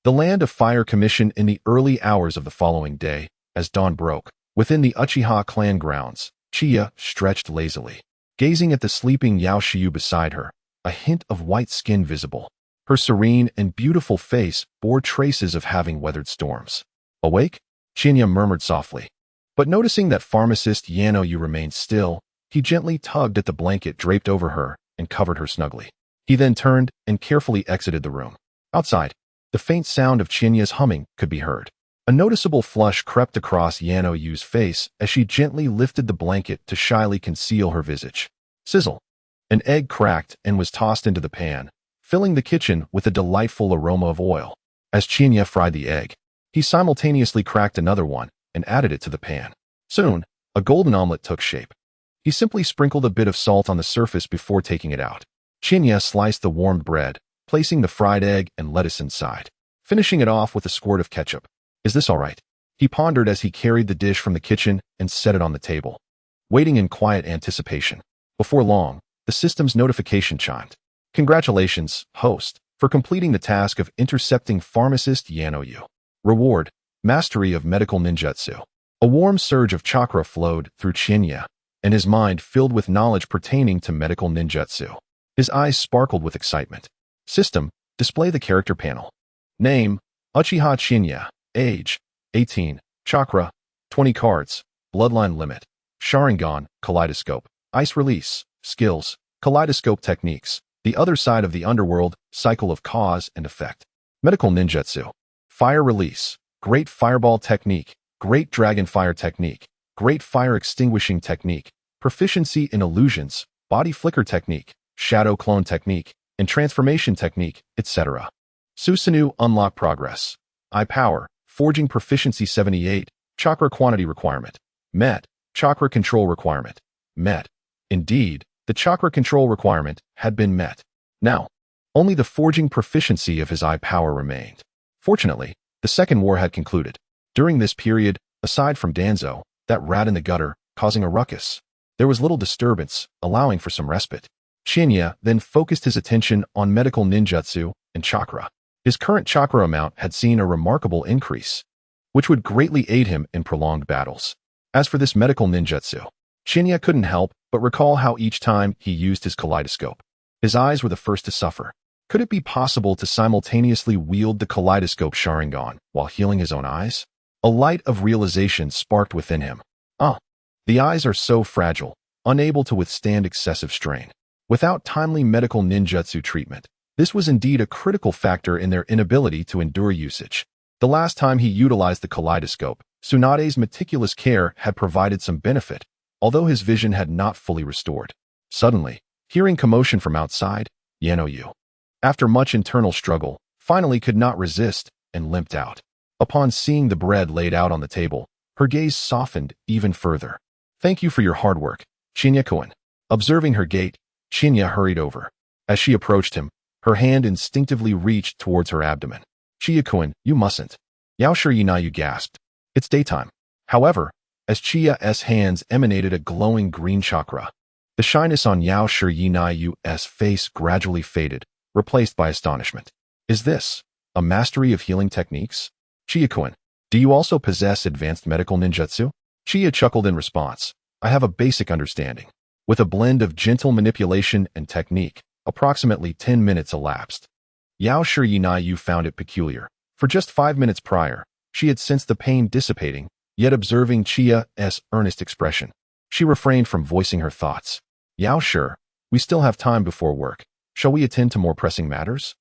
The Land of Fire Commission in the early hours of the following day, as dawn broke, within the Uchiha clan grounds, Chiya stretched lazily, gazing at the sleeping Yao Shiyu beside her, a hint of white skin visible. Her serene and beautiful face bore traces of having weathered storms. "Awake?" Qianye murmured softly. But noticing that pharmacist Yanoyu remained still, he gently tugged at the blanket draped over her and covered her snugly. He then turned and carefully exited the room. Outside, the faint sound of Qianye's humming could be heard. A noticeable flush crept across Yanoyu's face as she gently lifted the blanket to shyly conceal her visage. Sizzle! An egg cracked and was tossed into the pan, filling the kitchen with a delightful aroma of oil. As Qianye fried the egg, he simultaneously cracked another one and added it to the pan. Soon, A golden omelet took shape. He simply sprinkled a bit of salt on the surface before taking it out. Chiya sliced the warmed bread, placing the fried egg and lettuce inside, finishing it off with a squirt of ketchup. Is this all right? He pondered as he carried the dish from the kitchen and set it on the table, waiting in quiet anticipation. Before long, the system's notification chimed. Congratulations, host, for completing the task of intercepting pharmacist Yanoyu. Reward, mastery of medical ninjutsu. A warm surge of chakra flowed through Chiya, and his mind filled with knowledge pertaining to medical ninjutsu. His eyes sparkled with excitement. System, display the character panel. Name, Uchiha Qianye. Age, 18. Chakra, 20 cards. Bloodline limit. Sharingan, kaleidoscope. Ice release. Skills, kaleidoscope techniques. The other side of the underworld, cycle of cause and effect. Medical ninjutsu. Fire release. Great fireball technique. Great dragon fire technique. Great fire extinguishing technique. Proficiency in illusions. Body flicker technique. Shadow clone technique. And transformation technique, etc. Susanoo unlock progress. Eye power. Forging proficiency 78. Chakra quantity requirement. Met. Chakra control requirement. Met. Indeed, the chakra control requirement had been met. Now, only the forging proficiency of his eye power remained. Fortunately, the second war had concluded. During this period, aside from Danzo, that rat in the gutter, causing a ruckus, there was little disturbance, allowing for some respite. Chiya then focused his attention on medical ninjutsu and chakra. His current chakra amount had seen a remarkable increase, which would greatly aid him in prolonged battles. As for this medical ninjutsu, Chiya couldn't help but recall how each time he used his kaleidoscope, his eyes were the first to suffer. Could it be possible to simultaneously wield the kaleidoscope Sharingan while healing his own eyes? A light of realization sparked within him. The eyes are so fragile, unable to withstand excessive strain. Without timely medical ninjutsu treatment, this was indeed a critical factor in their inability to endure usage. The last time he utilized the kaleidoscope, Tsunade's meticulous care had provided some benefit, although his vision had not fully restored. Suddenly, hearing commotion from outside, Yanoyu, after much internal struggle, finally could not resist and limped out. Upon seeing the bread laid out on the table, her gaze softened even further. Thank you for your hard work, Chiya-kun. Observing her gait, Chiya hurried over. As she approached him, her hand instinctively reached towards her abdomen. Chiya-kun, you mustn't. Yaoshirinayu gasped. It's daytime. However, as Chiya's hands emanated a glowing green chakra, the shyness on Yaoshirinayu's face gradually faded, replaced by astonishment. Is this a mastery of healing techniques? Chiya-kun, do you also possess advanced medical ninjutsu? Chiya chuckled in response. I have a basic understanding. With a blend of gentle manipulation and technique, approximately 10 minutes elapsed. Yaoshirinayu found it peculiar. For just 5 minutes prior, she had sensed the pain dissipating, yet observing Chiya's earnest expression, she refrained from voicing her thoughts. Yaoshir, we still have time before work. Shall we attend to more pressing matters?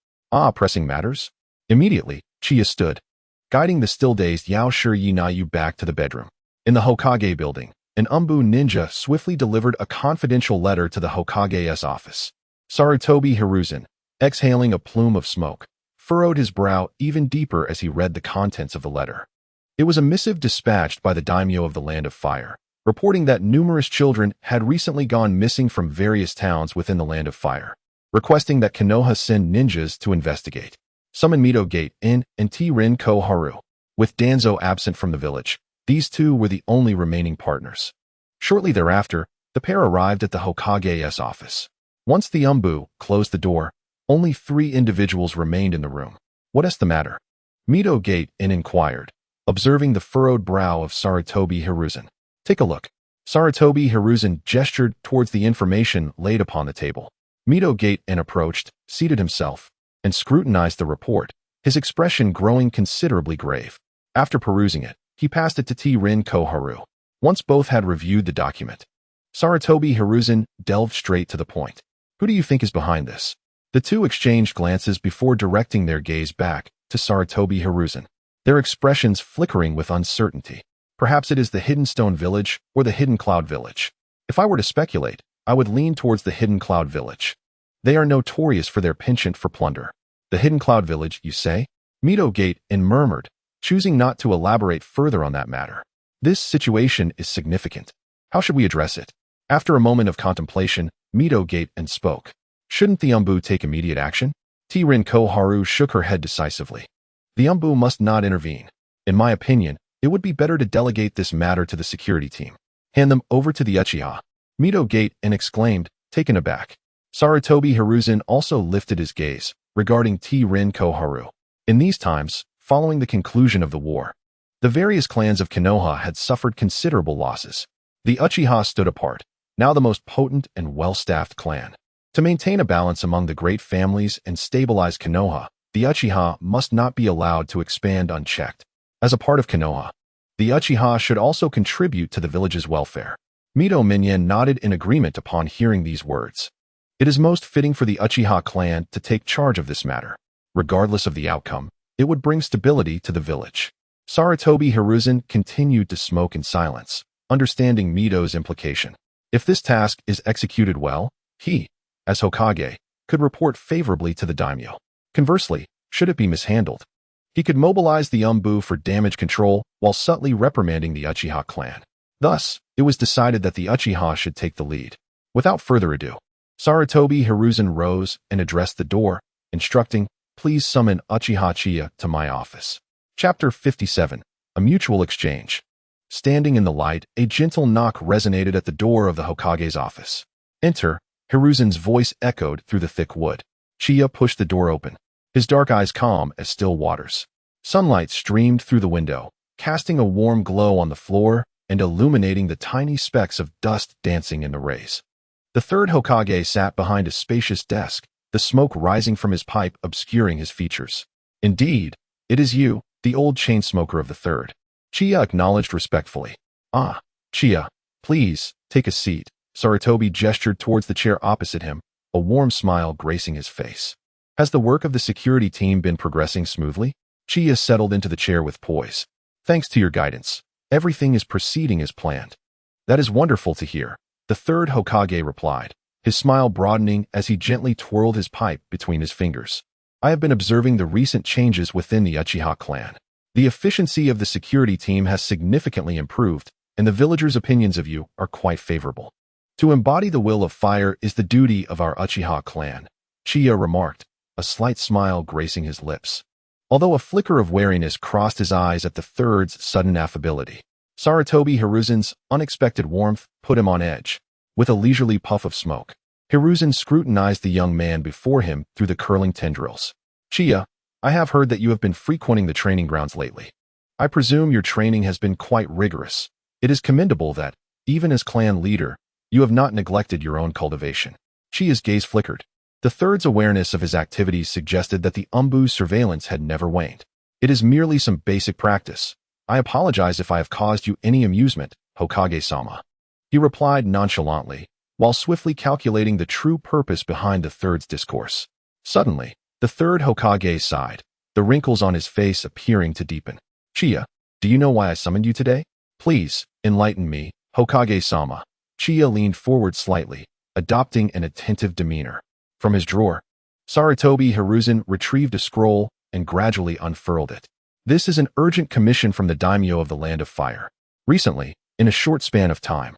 Pressing matters? Immediately, Chiya stood, guiding the still-dazed Yaoshirinayu back to the bedroom. In the Hokage building, an Umbu ninja swiftly delivered a confidential letter to the Hokage's office. Sarutobi Hiruzen, exhaling a plume of smoke, furrowed his brow even deeper as he read the contents of the letter. It was a missive dispatched by the daimyo of the Land of Fire, reporting that numerous children had recently gone missing from various towns within the Land of Fire, requesting that Konoha send ninjas to investigate. Summon Mito Gate In and T-Rin Ko-Haru. With Danzo absent from the village, these two were the only remaining partners. Shortly thereafter, the pair arrived at the Hokage's office. Once the Umbu closed the door, only 3 individuals remained in the room. What is the matter? Mito Gate In inquired, observing the furrowed brow of Sarutobi Hiruzen. Take a look. Sarutobi Hiruzen gestured towards the information laid upon the table. Mito Gate In approached, seated himself, and scrutinized the report, his expression growing considerably grave. After perusing it, he passed it to T-Rin Ko-Haru. Once both had reviewed the document, Sarutobi Hiruzen delved straight to the point. Who do you think is behind this? The two exchanged glances before directing their gaze back to Sarutobi Hiruzen, their expressions flickering with uncertainty. Perhaps it is the Hidden Stone Village or the Hidden Cloud Village. If I were to speculate, I would lean towards the Hidden Cloud Village. They are notorious for their penchant for plunder. The Hidden Cloud Village, you say? Mito Gate In murmured, choosing not to elaborate further on that matter. This situation is significant. How should we address it? After a moment of contemplation, Mito gaped and spoke. Shouldn't the Umbu take immediate action? T-Rin Koharu shook her head decisively. The Umbu must not intervene. In my opinion, it would be better to delegate this matter to the security team. Hand them over to the Uchiha. Mito gaped and exclaimed, taken aback. Sarutobi Hiruzen also lifted his gaze, regarding T-Rin Koharu. In these times, following the conclusion of the war, the various clans of Konoha had suffered considerable losses. The Uchiha stood apart, now the most potent and well-staffed clan. To maintain a balance among the great families and stabilize Konoha, the Uchiha must not be allowed to expand unchecked. As a part of Konoha, the Uchiha should also contribute to the village's welfare. Mito Minyan nodded in agreement upon hearing these words. It is most fitting for the Uchiha clan to take charge of this matter. Regardless of the outcome, it would bring stability to the village. Sarutobi Hiruzen continued to smoke in silence, understanding Mito's implication. If this task is executed well, he, as Hokage, could report favorably to the daimyo. Conversely, should it be mishandled, he could mobilize the Umbu for damage control while subtly reprimanding the Uchiha clan. Thus, it was decided that the Uchiha should take the lead. Without further ado, Sarutobi Hiruzen rose and addressed the door, instructing, please summon Uchiha Chiya to my office. Chapter 57. A Mutual Exchange. Standing in the light, a gentle knock resonated at the door of the Hokage's office. Enter, Hiruzen's voice echoed through the thick wood. Chiya pushed the door open, his dark eyes calm as still waters. Sunlight streamed through the window, casting a warm glow on the floor and illuminating the tiny specks of dust dancing in the rays. The third Hokage sat behind a spacious desk, the smoke rising from his pipe obscuring his features. Indeed, it is you, the old chain smoker of the third. Chiya acknowledged respectfully. Ah, Chiya, please, take a seat. Sarutobi gestured towards the chair opposite him, a warm smile gracing his face. Has the work of the security team been progressing smoothly? Chiya settled into the chair with poise. Thanks to your guidance, everything is proceeding as planned. That is wonderful to hear, the third Hokage replied, his smile broadening as he gently twirled his pipe between his fingers. I have been observing the recent changes within the Uchiha clan. The efficiency of the security team has significantly improved, and the villagers' opinions of you are quite favorable. To embody the will of fire is the duty of our Uchiha clan, Chiya remarked, a slight smile gracing his lips. Although a flicker of wariness crossed his eyes at the third's sudden affability, Sarutobi Hiruzen's unexpected warmth put him on edge. With a leisurely puff of smoke, Hiruzen scrutinized the young man before him through the curling tendrils. Chiya, I have heard that you have been frequenting the training grounds lately. I presume your training has been quite rigorous. It is commendable that, even as clan leader, you have not neglected your own cultivation. Chiya's gaze flickered. The third's awareness of his activities suggested that the Umbu's surveillance had never waned. It is merely some basic practice. I apologize if I have caused you any amusement, Hokage-sama. He replied nonchalantly, while swiftly calculating the true purpose behind the third's discourse. Suddenly, the third Hokage sighed, the wrinkles on his face appearing to deepen. Chiya, do you know why I summoned you today? Please, enlighten me, Hokage-sama. Chiya leaned forward slightly, adopting an attentive demeanor. From his drawer, Sarutobi Hiruzen retrieved a scroll and gradually unfurled it. This is an urgent commission from the daimyo of the Land of Fire. Recently, in a short span of time,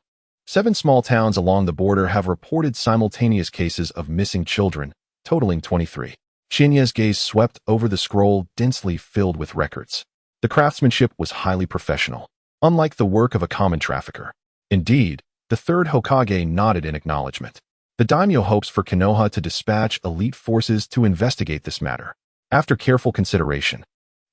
7 small towns along the border have reported simultaneous cases of missing children, totaling 23. Shinya's gaze swept over the scroll densely filled with records. The craftsmanship was highly professional, unlike the work of a common trafficker. Indeed, the third Hokage nodded in acknowledgement. The daimyo hopes for Konoha to dispatch elite forces to investigate this matter. After careful consideration,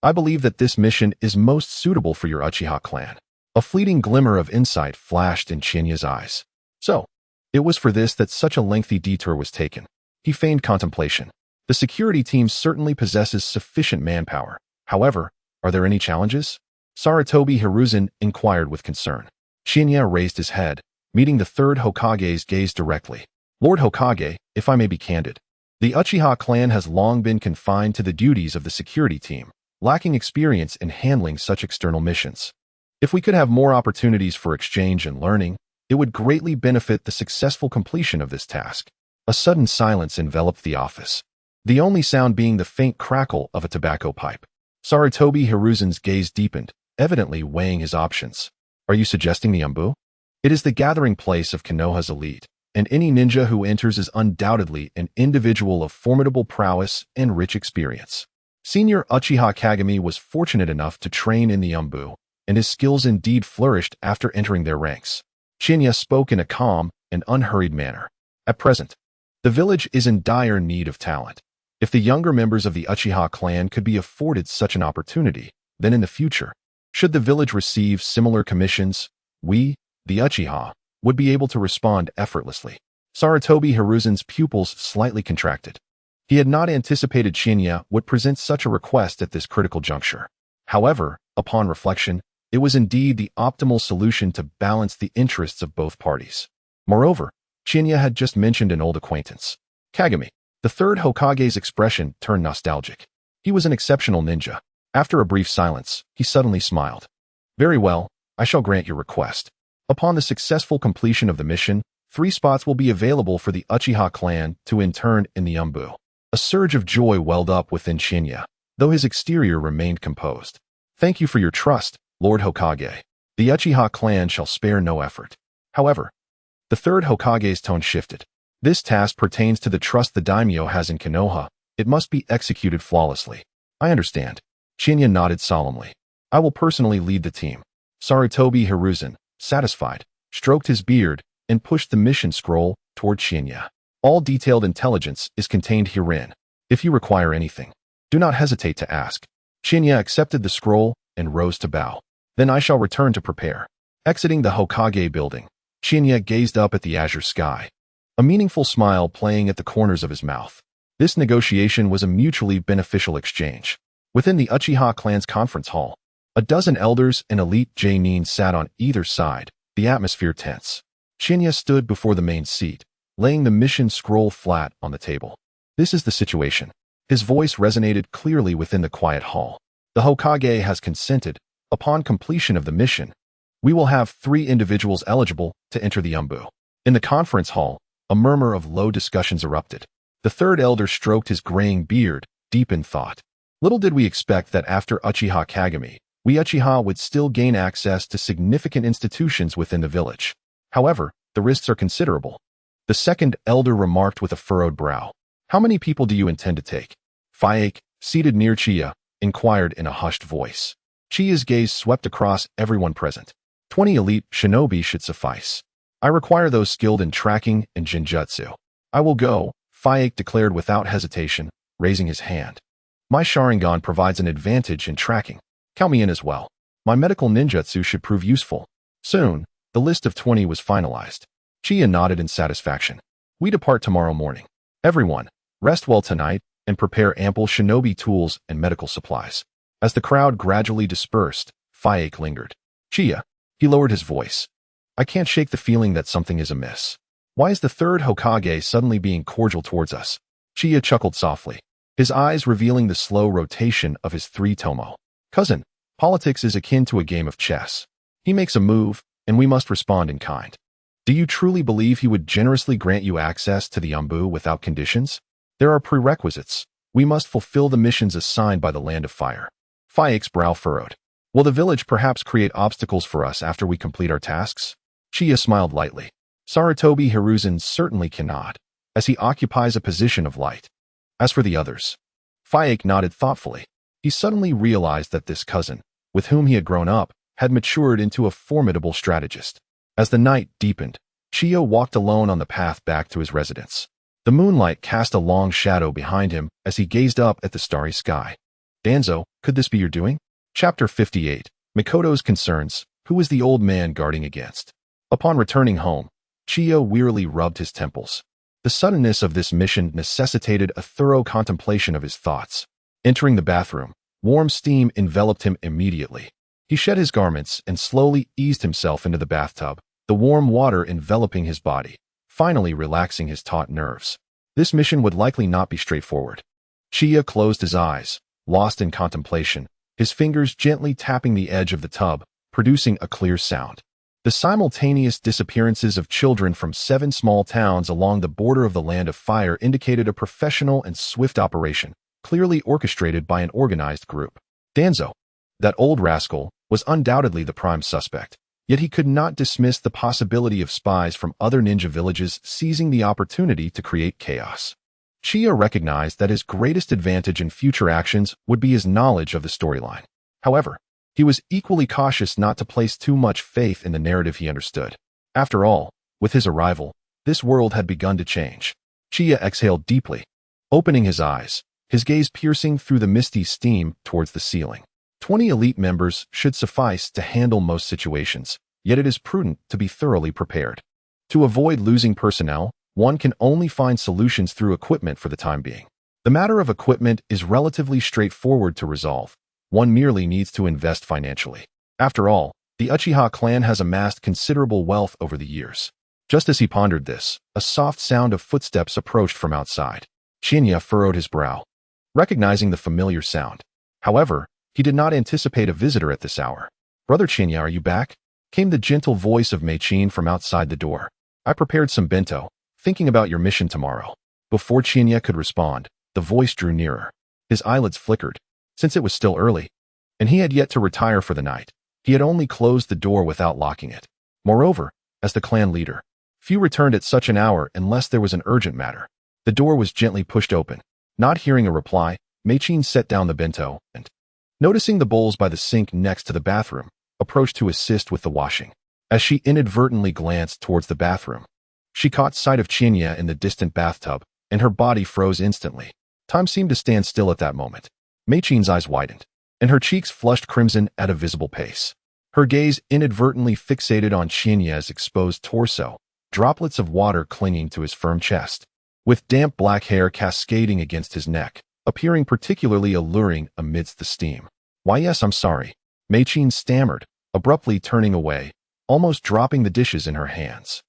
I believe that this mission is most suitable for your Uchiha clan. A fleeting glimmer of insight flashed in Shinya's eyes. So, it was for this that such a lengthy detour was taken. He feigned contemplation. The security team certainly possesses sufficient manpower. However, are there any challenges? Sarutobi Hiruzen inquired with concern. Shinya raised his head, meeting the third Hokage's gaze directly. Lord Hokage, if I may be candid, the Uchiha clan has long been confined to the duties of the security team, lacking experience in handling such external missions. If we could have more opportunities for exchange and learning, it would greatly benefit the successful completion of this task. A sudden silence enveloped the office, the only sound being the faint crackle of a tobacco pipe. Sarutobi Hiruzen's gaze deepened, evidently weighing his options. Are you suggesting the Umbu? It is the gathering place of Konoha's elite, and any ninja who enters is undoubtedly an individual of formidable prowess and rich experience. Senior Uchiha Qianye was fortunate enough to train in the Umbu, and his skills indeed flourished after entering their ranks. Chiya spoke in a calm and unhurried manner. At present, the village is in dire need of talent. If the younger members of the Uchiha clan could be afforded such an opportunity, then in the future, should the village receive similar commissions, we, the Uchiha, would be able to respond effortlessly. Sarutobi Hiruzen's pupils slightly contracted. He had not anticipated Chiya would present such a request at this critical juncture. However, upon reflection, it was indeed the optimal solution to balance the interests of both parties. Moreover, Chiya had just mentioned an old acquaintance. Kagami, the third Hokage's expression turned nostalgic. He was an exceptional ninja. After a brief silence, he suddenly smiled. Very well, I shall grant your request. Upon the successful completion of the mission, 3 spots will be available for the Uchiha clan to intern in the Umbu. A surge of joy welled up within Chiya, though his exterior remained composed. Thank you for your trust, Lord Hokage. The Uchiha clan shall spare no effort. However, the third Hokage's tone shifted. This task pertains to the trust the daimyo has in Konoha. It must be executed flawlessly. I understand. Chiya nodded solemnly. I will personally lead the team. Sarutobi Hiruzen, satisfied, stroked his beard and pushed the mission scroll toward Chiya. All detailed intelligence is contained herein. If you require anything, do not hesitate to ask. Chiya accepted the scroll and rose to bow. Then I shall return to prepare. Exiting the Hokage building, Chiya gazed up at the azure sky, a meaningful smile playing at the corners of his mouth. This negotiation was a mutually beneficial exchange. Within the Uchiha clan's conference hall, a dozen elders and elite genin sat on either side, the atmosphere tense. Chiya stood before the main seat, laying the mission scroll flat on the table. This is the situation. His voice resonated clearly within the quiet hall. The Hokage has consented. Upon completion of the mission, we will have 3 individuals eligible to enter the Umbu. In the conference hall, a murmur of low discussions erupted. The third elder stroked his graying beard, deep in thought. Little did we expect that after Uchiha Qianye, we Uchiha would still gain access to significant institutions within the village. However, the risks are considerable. The second elder remarked with a furrowed brow. How many people do you intend to take? Fugaku, seated near Chiya, inquired in a hushed voice. Chiya's gaze swept across everyone present. 20 elite shinobi should suffice. I require those skilled in tracking and Jinjutsu. I will go, Fugaku declared without hesitation, raising his hand. My Sharingan provides an advantage in tracking. Count me in as well. My medical ninjutsu should prove useful. Soon, the list of 20 was finalized. Chiya nodded in satisfaction. We depart tomorrow morning. Everyone, rest well tonight and prepare ample shinobi tools and medical supplies. As the crowd gradually dispersed, Fugaku lingered. Chiya, he lowered his voice. I can't shake the feeling that something is amiss. Why is the third Hokage suddenly being cordial towards us? Chiya chuckled softly, his eyes revealing the slow rotation of his 3-tomo. Cousin, politics is akin to a game of chess. He makes a move, and we must respond in kind. Do you truly believe he would generously grant you access to the Umbu without conditions? There are prerequisites. We must fulfill the missions assigned by the Land of Fire. Fugaku's brow furrowed. Will the village perhaps create obstacles for us after we complete our tasks? Chiya smiled lightly. Sarutobi Hiruzen certainly cannot, as he occupies a position of light. As for the others, Fugaku nodded thoughtfully. He suddenly realized that this cousin, with whom he had grown up, had matured into a formidable strategist. As the night deepened, Chiya walked alone on the path back to his residence. The moonlight cast a long shadow behind him as he gazed up at the starry sky. Danzo, could this be your doing? Chapter 58. Mikoto's Concerns. Who is the old man guarding against? Upon returning home, Chiya wearily rubbed his temples. The suddenness of this mission necessitated a thorough contemplation of his thoughts. Entering the bathroom, warm steam enveloped him immediately. He shed his garments and slowly eased himself into the bathtub, the warm water enveloping his body, finally relaxing his taut nerves. This mission would likely not be straightforward. Chiya closed his eyes, lost in contemplation, his fingers gently tapping the edge of the tub, producing a clear sound. The simultaneous disappearances of children from 7 small towns along the border of the Land of Fire indicated a professional and swift operation, clearly orchestrated by an organized group. Danzo, that old rascal, was undoubtedly the prime suspect. Yet he could not dismiss the possibility of spies from other ninja villages seizing the opportunity to create chaos. Chiya recognized that his greatest advantage in future actions would be his knowledge of the storyline. However, he was equally cautious not to place too much faith in the narrative he understood. After all, with his arrival, this world had begun to change. Chiya exhaled deeply, opening his eyes, his gaze piercing through the misty steam towards the ceiling. 20 elite members should suffice to handle most situations, yet it is prudent to be thoroughly prepared. To avoid losing personnel, one can only find solutions through equipment for the time being. The matter of equipment is relatively straightforward to resolve. One merely needs to invest financially. After all, the Uchiha clan has amassed considerable wealth over the years. Just as he pondered this, a soft sound of footsteps approached from outside. Qianye furrowed his brow, recognizing the familiar sound. However, he did not anticipate a visitor at this hour. "Brother Qianye, are you back?" came the gentle voice of Mei-chin from outside the door. "I prepared some bento, thinking about your mission tomorrow." Before Qianye could respond, the voice drew nearer. His eyelids flickered, since it was still early, and he had yet to retire for the night. He had only closed the door without locking it. Moreover, as the clan leader, few returned at such an hour unless there was an urgent matter. The door was gently pushed open. Not hearing a reply, Mei-chin set down the bento and, noticing the bowls by the sink next to the bathroom, approached to assist with the washing. As she inadvertently glanced towards the bathroom, she caught sight of Qianye in the distant bathtub, and her body froze instantly. Time seemed to stand still at that moment. Mei-chin's eyes widened, and her cheeks flushed crimson at a visible pace. Her gaze inadvertently fixated on Qianye's exposed torso, droplets of water clinging to his firm chest, with damp black hair cascading against his neck, appearing particularly alluring amidst the steam. "Why yes, I'm sorry," Mei-chin stammered, abruptly turning away, almost dropping the dishes in her hands.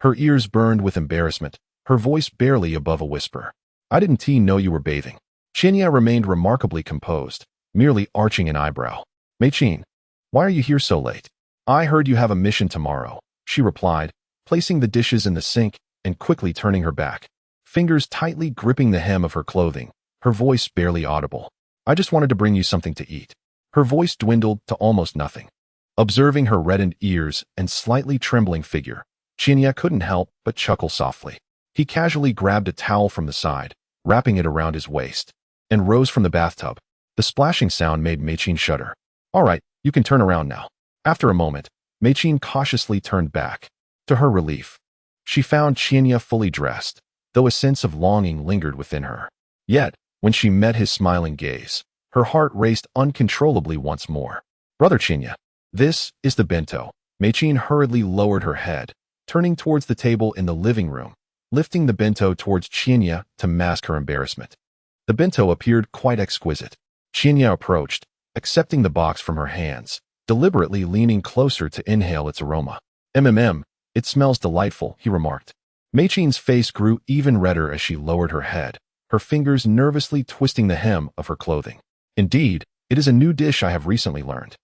Her ears burned with embarrassment, her voice barely above a whisper. "I didn't know you were bathing." Qianye remained remarkably composed, merely arching an eyebrow. "Mei-chin, why are you here so late?" "I heard you have a mission tomorrow," she replied, placing the dishes in the sink and quickly turning her back, fingers tightly gripping the hem of her clothing, her voice barely audible. "I just wanted to bring you something to eat." Her voice dwindled to almost nothing. Observing her reddened ears and slightly trembling figure, Qianye couldn't help but chuckle softly. He casually grabbed a towel from the side, wrapping it around his waist, and rose from the bathtub. The splashing sound made Mei-chin shudder. "All right, you can turn around now." After a moment, Mei-chin cautiously turned back. To her relief, she found Qianye fully dressed, though a sense of longing lingered within her. Yet, when she met his smiling gaze, her heart raced uncontrollably once more. "Brother Qianye, this is the bento." Mei-chin hurriedly lowered her head, turning towards the table in the living room, lifting the bento towards Qianye to mask her embarrassment. The bento appeared quite exquisite. Qianye approached, accepting the box from her hands, deliberately leaning closer to inhale its aroma. It smells delightful," he remarked. Mei-chin's face grew even redder as she lowered her head, her fingers nervously twisting the hem of her clothing. "Indeed, it is a new dish I have recently learned."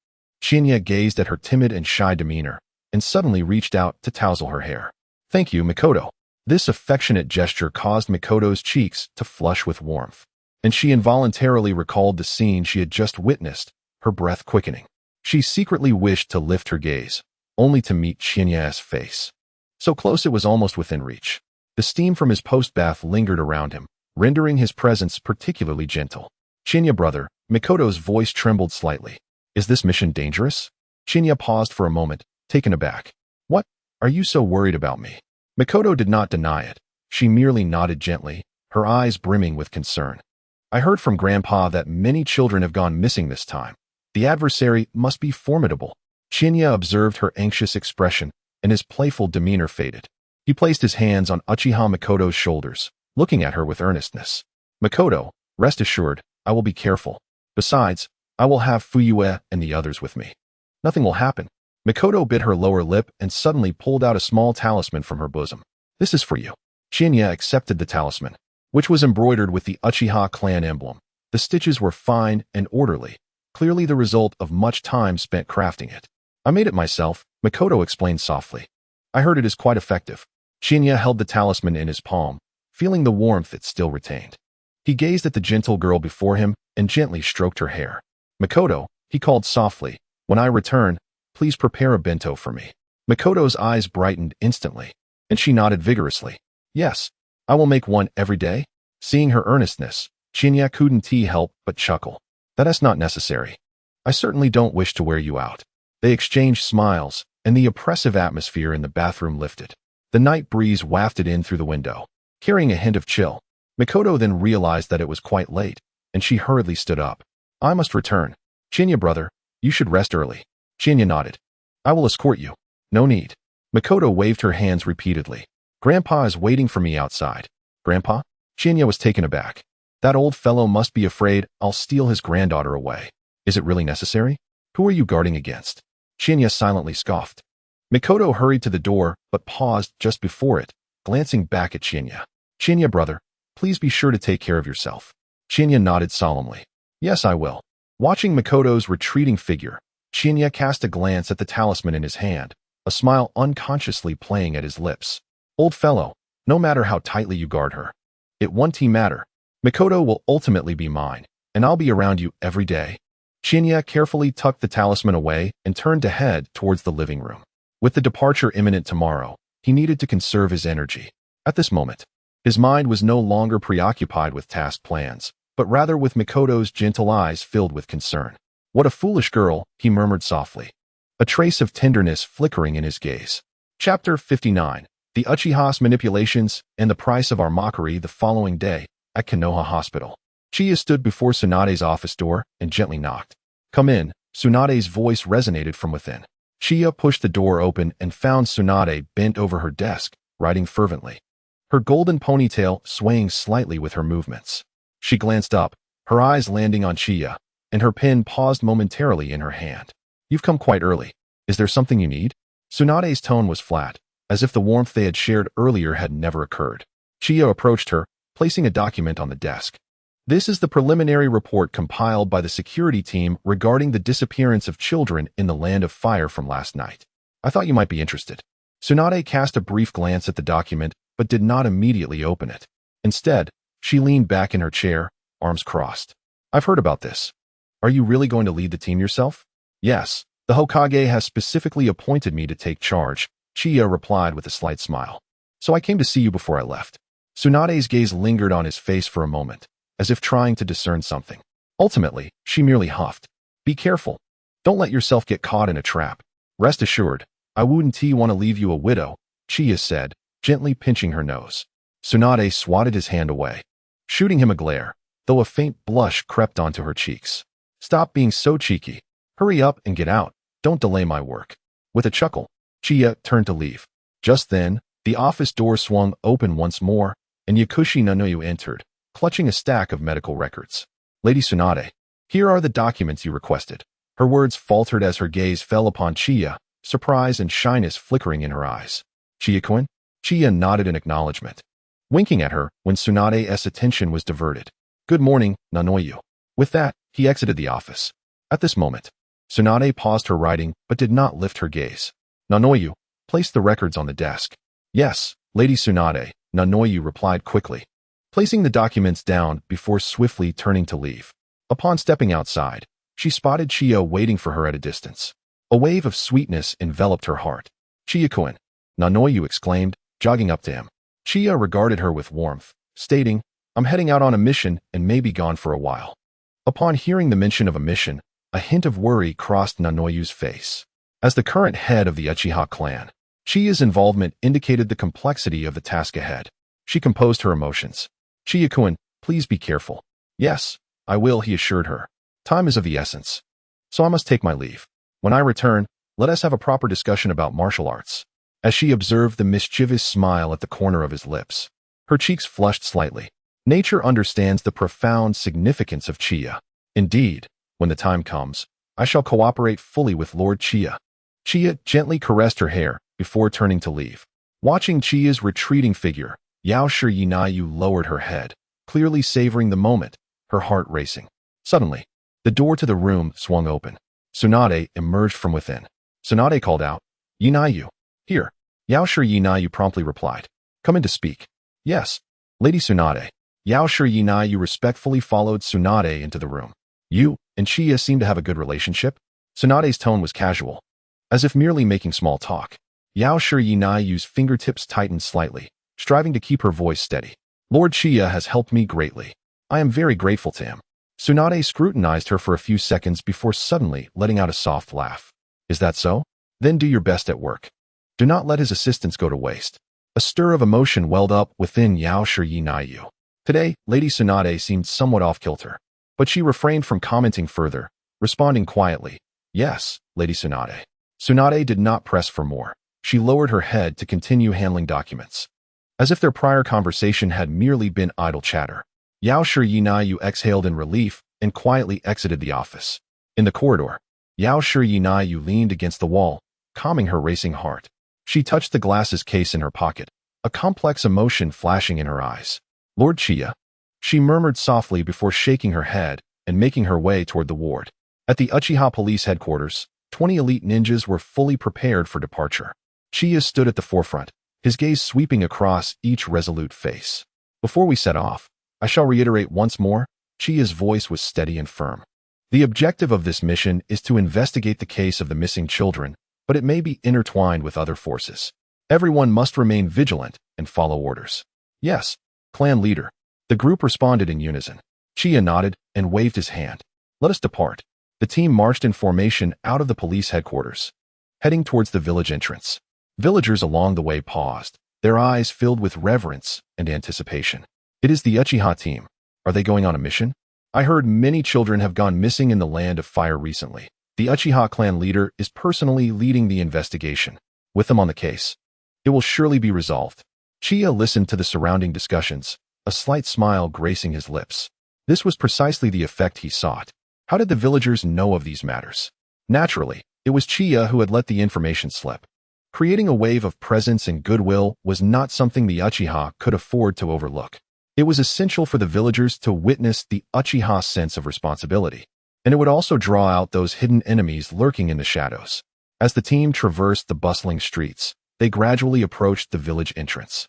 Qianye gazed at her timid and shy demeanor, and suddenly reached out to tousle her hair. "Thank you, Mikoto." This affectionate gesture caused Mikoto's cheeks to flush with warmth, and she involuntarily recalled the scene she had just witnessed, her breath quickening. She secretly wished to lift her gaze, only to meet Qianye's face. So close it was almost within reach. The steam from his post-bath lingered around him, rendering his presence particularly gentle. "Qianye brother," Mikoto's voice trembled slightly. "Is this mission dangerous?" Qianye paused for a moment, taken aback. "What? Are you so worried about me?" Mikoto did not deny it. She merely nodded gently, her eyes brimming with concern. "I heard from Grandpa that many children have gone missing this time. The adversary must be formidable." Qianye observed her anxious expression, and his playful demeanor faded. He placed his hands on Uchiha Mikoto's shoulders, looking at her with earnestness. "Mikoto, rest assured, I will be careful. Besides, I will have Fuyue and the others with me. Nothing will happen." Mikoto bit her lower lip and suddenly pulled out a small talisman from her bosom. "This is for you." Qianye accepted the talisman, which was embroidered with the Uchiha clan emblem. The stitches were fine and orderly, clearly the result of much time spent crafting it. "I made it myself," Mikoto explained softly. "I heard it is quite effective." Qianye held the talisman in his palm, feeling the warmth it still retained. He gazed at the gentle girl before him and gently stroked her hair. "Mikoto," he called softly, "when I return, please prepare a bento for me. Makoto's eyes brightened instantly, and she nodded vigorously. Yes, I will make one every day. Seeing her earnestness, Chinya couldn't help but chuckle. That is not necessary. I certainly don't wish to wear you out. They exchanged smiles, and the oppressive atmosphere in the bathroom lifted. The night breeze wafted in through the window, carrying a hint of chill. Makoto then realized that it was quite late, and she hurriedly stood up. I must return. Chinya, brother, you should rest early. Chinya nodded. I will escort you. No need. Makoto waved her hands repeatedly. Grandpa is waiting for me outside. Grandpa? Chinya was taken aback. That old fellow must be afraid I'll steal his granddaughter away. Is it really necessary? Who are you guarding against? Chinya silently scoffed. Makoto hurried to the door, but paused just before it, glancing back at Chinya. Chinya, brother, please be sure to take care of yourself. Chinya nodded solemnly. Yes, I will. Watching Makoto's retreating figure, Chinya cast a glance at the talisman in his hand, a smile unconsciously playing at his lips. Old fellow, no matter how tightly you guard her, it won't matter. Makoto will ultimately be mine, and I'll be around you every day. Chinya carefully tucked the talisman away and turned to head towards the living room. With the departure imminent tomorrow, he needed to conserve his energy. At this moment, his mind was no longer preoccupied with task plans, but rather with Makoto's gentle eyes filled with concern. What a foolish girl, he murmured softly, a trace of tenderness flickering in his gaze. Chapter 59. The Uchiha's Manipulations and the Price of Our Mockery. The following day, at Konoha Hospital, Chiya stood before Tsunade's office door and gently knocked. Come in. Tsunade's voice resonated from within. Chiya pushed the door open and found Tsunade bent over her desk, writing fervently, her golden ponytail swaying slightly with her movements. She glanced up, her eyes landing on Chiya, and her pen paused momentarily in her hand. You've come quite early. Is there something you need? Tsunade's tone was flat, as if the warmth they had shared earlier had never occurred. Chiya approached her, placing a document on the desk. This is the preliminary report compiled by the security team regarding the disappearance of children in the Land of Fire from last night. I thought you might be interested. Tsunade cast a brief glance at the document, but did not immediately open it. Instead, she leaned back in her chair, arms crossed. I've heard about this. Are you really going to lead the team yourself? Yes, the Hokage has specifically appointed me to take charge, Chiya replied with a slight smile. So I came to see you before I left. Tsunade's gaze lingered on his face for a moment, as if trying to discern something. Ultimately, she merely huffed. Be careful. Don't let yourself get caught in a trap. Rest assured, I wouldn't want to leave you a widow, Chiya said, gently pinching her nose. Tsunade swatted his hand away, shooting him a glare, though a faint blush crept onto her cheeks. Stop being so cheeky. Hurry up and get out. Don't delay my work. With a chuckle, Chiya turned to leave. Just then, the office door swung open once more, and Yakushi Nanoyu entered, clutching a stack of medical records. Lady Tsunade, here are the documents you requested. Her words faltered as her gaze fell upon Chiya, surprise and shyness flickering in her eyes. Chiya-kun? Chiya nodded in acknowledgement, winking at her when Tsunade's attention was diverted. Good morning, Nanoyu. With that, he exited the office. At this moment, Tsunade paused her writing but did not lift her gaze. Nanoyu, place the records on the desk. Yes, Lady Tsunade, Nanoyu replied quickly, placing the documents down before swiftly turning to leave. Upon stepping outside, she spotted Chiya waiting for her at a distance. A wave of sweetness enveloped her heart. Chiya-kun, Nanoyu exclaimed, jogging up to him. Chiya regarded her with warmth, stating, I'm heading out on a mission and may be gone for a while. Upon hearing the mention of a mission, a hint of worry crossed Nanoyu's face. As the current head of the Uchiha clan, Chiya's involvement indicated the complexity of the task ahead. She composed her emotions. Chiya-kun, please be careful. Yes, I will, he assured her. Time is of the essence. So I must take my leave. When I return, let us have a proper discussion about martial arts. As she observed the mischievous smile at the corner of his lips, her cheeks flushed slightly. Nature understands the profound significance of Chiya. Indeed, when the time comes, I shall cooperate fully with Lord Chiya. Chiya gently caressed her hair before turning to leave. Watching Chiya's retreating figure, Yaoshi lowered her head, clearly savoring the moment, her heart racing. Suddenly, the door to the room swung open. Tsunade emerged from within. Tsunade called out, Yinayu. Here. Yaoshi promptly replied. Come in to speak. Yes, Lady Tsunade. Yaoshi respectfully followed Tsunade into the room. You and Chiya seem to have a good relationship? Tsunade's tone was casual. as if merely making small talk. Yaoshirinaiyu's fingertips tightened slightly, striving to keep her voice steady. Lord Chiya has helped me greatly. I am very grateful to him. Tsunade scrutinized her for a few seconds before suddenly letting out a soft laugh. Is that so? Then do your best at work. Do not let his assistance go to waste. A stir of emotion welled up within Yaoshirinayu. Today, Lady Tsunade seemed somewhat off-kilter, but she refrained from commenting further, responding quietly, Yes, Lady Tsunade. Tsunade did not press for more. She lowered her head to continue handling documents, as if their prior conversation had merely been idle chatter. Yaoshirinayu exhaled in relief and quietly exited the office. In the corridor, Yaoshirinayu leaned against the wall, calming her racing heart. She touched the glasses case in her pocket, a complex emotion flashing in her eyes. Lord Chiya, she murmured softly before shaking her head and making her way toward the ward. At the Uchiha police headquarters, 20 elite ninjas were fully prepared for departure. Chiya stood at the forefront, his gaze sweeping across each resolute face. Before we set off, I shall reiterate once more, Chiya's voice was steady and firm. The objective of this mission is to investigate the case of the missing children, but it may be intertwined with other forces. Everyone must remain vigilant and follow orders. Yes, clan leader. The group responded in unison. Chiya nodded and waved his hand. Let us depart. The team marched in formation out of the police headquarters, heading towards the village entrance. Villagers along the way paused, their eyes filled with reverence and anticipation. It is the Uchiha team. Are they going on a mission? I heard many children have gone missing in the Land of Fire recently. The Uchiha clan leader is personally leading the investigation. With them on the case, it will surely be resolved. Chiya listened to the surrounding discussions, a slight smile gracing his lips. This was precisely the effect he sought. How did the villagers know of these matters? Naturally, it was Chiya who had let the information slip. Creating a wave of presence and goodwill was not something the Uchiha could afford to overlook. It was essential for the villagers to witness the Uchiha sense of responsibility, and it would also draw out those hidden enemies lurking in the shadows. As the team traversed the bustling streets, they gradually approached the village entrance.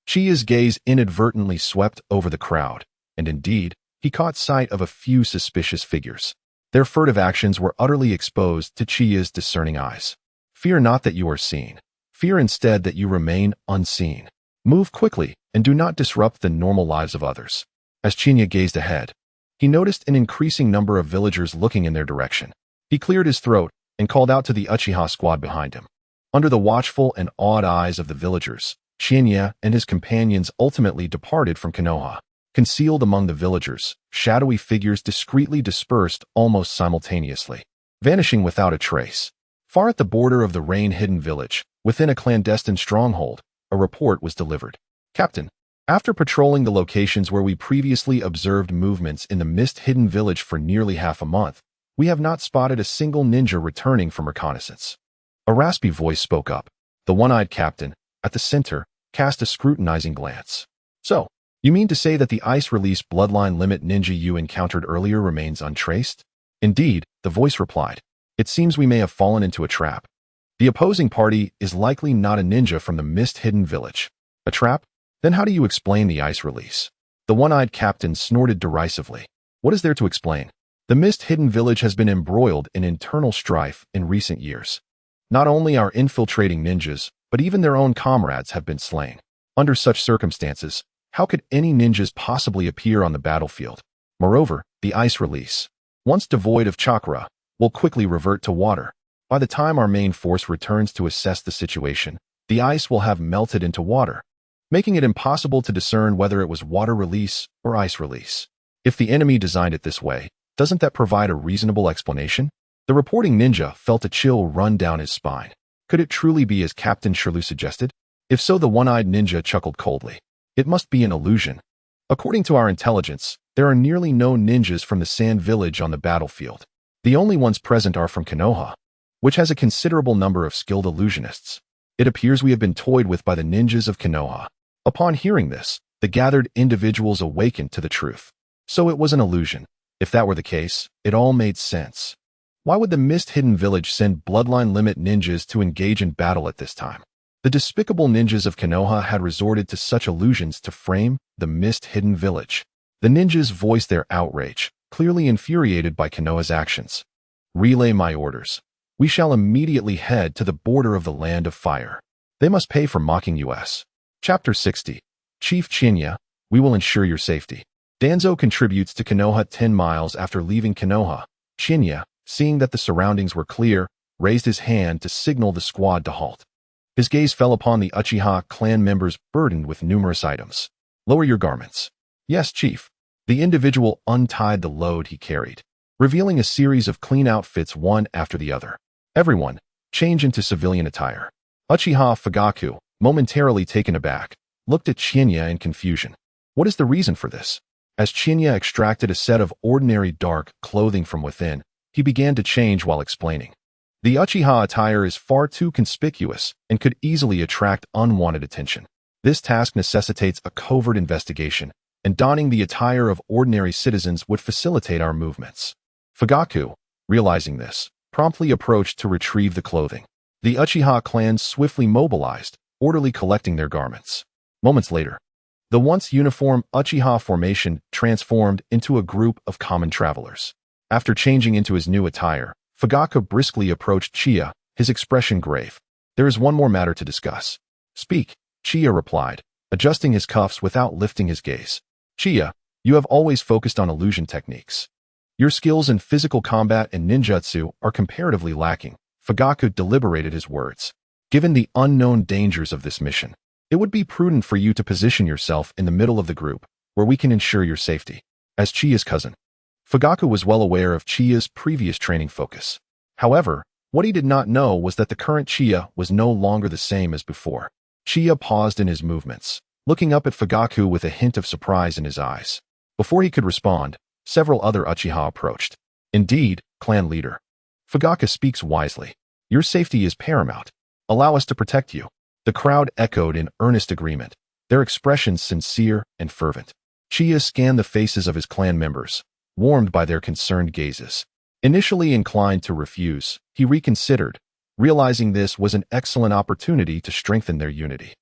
Chiya's gaze inadvertently swept over the crowd, and indeed, he caught sight of a few suspicious figures. Their furtive actions were utterly exposed to Chiya's discerning eyes. Fear not that you are seen. Fear instead that you remain unseen. Move quickly and do not disrupt the normal lives of others. As Chiya gazed ahead, he noticed an increasing number of villagers looking in their direction. He cleared his throat and called out to the Uchiha squad behind him. Under the watchful and awed eyes of the villagers, Qianye and his companions ultimately departed from Konoha. Concealed among the villagers, shadowy figures discreetly dispersed almost simultaneously, vanishing without a trace. Far at the border of the rain-hidden village, within a clandestine stronghold, a report was delivered. Captain, after patrolling the locations where we previously observed movements in the mist-hidden village for nearly half a month, we have not spotted a single ninja returning from reconnaissance. A raspy voice spoke up. The one-eyed captain, at the center, cast a scrutinizing glance. So, you mean to say that the ice-release bloodline limit ninja you encountered earlier remains untraced? Indeed, the voice replied. It seems we may have fallen into a trap. The opposing party is likely not a ninja from the mist-hidden village. A trap? Then how do you explain the ice release? The one-eyed captain snorted derisively. What is there to explain? The mist-hidden village has been embroiled in internal strife in recent years. Not only are infiltrating ninjas, but even their own comrades have been slain. Under such circumstances, how could any ninjas possibly appear on the battlefield? Moreover, the ice release, once devoid of chakra, will quickly revert to water. By the time our main force returns to assess the situation, the ice will have melted into water, making it impossible to discern whether it was water release or ice release. If the enemy designed it this way, doesn't that provide a reasonable explanation? The reporting ninja felt a chill run down his spine. Could it truly be as Captain Shirley suggested? If so, the one-eyed ninja chuckled coldly. It must be an illusion. According to our intelligence, there are nearly no ninjas from the Sand Village on the battlefield. The only ones present are from Konoha, which has a considerable number of skilled illusionists. It appears we have been toyed with by the ninjas of Konoha. Upon hearing this, the gathered individuals awakened to the truth. So it was an illusion. If that were the case, it all made sense. Why would the mist-hidden village send bloodline limit ninjas to engage in battle at this time? The despicable ninjas of Konoha had resorted to such illusions to frame the mist-hidden village. The ninjas voiced their outrage, clearly infuriated by Konoha's actions. Relay my orders. We shall immediately head to the border of the land of fire. They must pay for mocking us. Chapter 60. Chief Qianye, we will ensure your safety. Danzo contributes to Konoha 10 miles after leaving Konoha. Qianye, seeing that the surroundings were clear, raised his hand to signal the squad to halt. His gaze fell upon the Uchiha clan members burdened with numerous items. Lower your garments. Yes, Chief. The individual untied the load he carried, revealing a series of clean outfits one after the other. Everyone, change into civilian attire. Uchiha Fugaku, momentarily taken aback, looked at Qianye in confusion. What is the reason for this? As Qianye extracted a set of ordinary dark clothing from within, he began to change while explaining. The Uchiha attire is far too conspicuous and could easily attract unwanted attention. This task necessitates a covert investigation, and donning the attire of ordinary citizens would facilitate our movements. Fugaku, realizing this, promptly approached to retrieve the clothing. The Uchiha clan swiftly mobilized, orderly collecting their garments. Moments later, the once uniform Uchiha formation transformed into a group of common travelers. After changing into his new attire, Fugaku briskly approached Chiya, his expression grave. There is one more matter to discuss. Speak, Chiya replied, adjusting his cuffs without lifting his gaze. Chiya, you have always focused on illusion techniques. Your skills in physical combat and ninjutsu are comparatively lacking. Fugaku deliberated his words. Given the unknown dangers of this mission, it would be prudent for you to position yourself in the middle of the group, where we can ensure your safety. As Chiya's cousin, Fugaku was well aware of Chiya's previous training focus. However, what he did not know was that the current Chiya was no longer the same as before. Chiya paused in his movements, looking up at Fugaku with a hint of surprise in his eyes. Before he could respond, several other Uchiha approached. Indeed, clan leader. Fugaku speaks wisely. Your safety is paramount. Allow us to protect you. The crowd echoed in earnest agreement, their expressions sincere and fervent. Chiya scanned the faces of his clan members, warmed by their concerned gazes. Initially inclined to refuse, he reconsidered, realizing this was an excellent opportunity to strengthen their unity.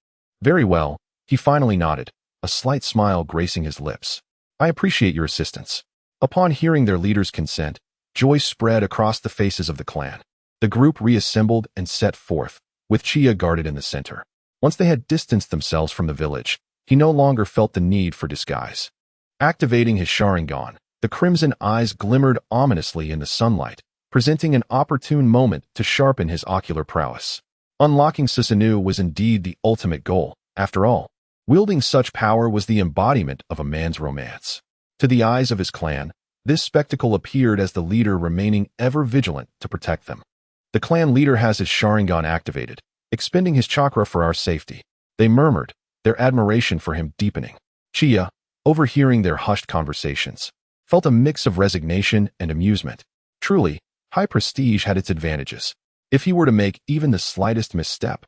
Very well, he finally nodded, a slight smile gracing his lips. I appreciate your assistance. Upon hearing their leader's consent, joy spread across the faces of the clan. The group reassembled and set forth, with Chiya guarded in the center. Once they had distanced themselves from the village, he no longer felt the need for disguise. Activating his Sharingan, the crimson eyes glimmered ominously in the sunlight, presenting an opportune moment to sharpen his ocular prowess. Unlocking Susanoo was indeed the ultimate goal. After all, wielding such power was the embodiment of a man's romance. To the eyes of his clan, this spectacle appeared as the leader remaining ever vigilant to protect them. The clan leader has his Sharingan activated, expending his chakra for our safety. They murmured, their admiration for him deepening. Chiya, overhearing their hushed conversations, felt a mix of resignation and amusement. Truly, high prestige had its advantages. If he were to make even the slightest misstep,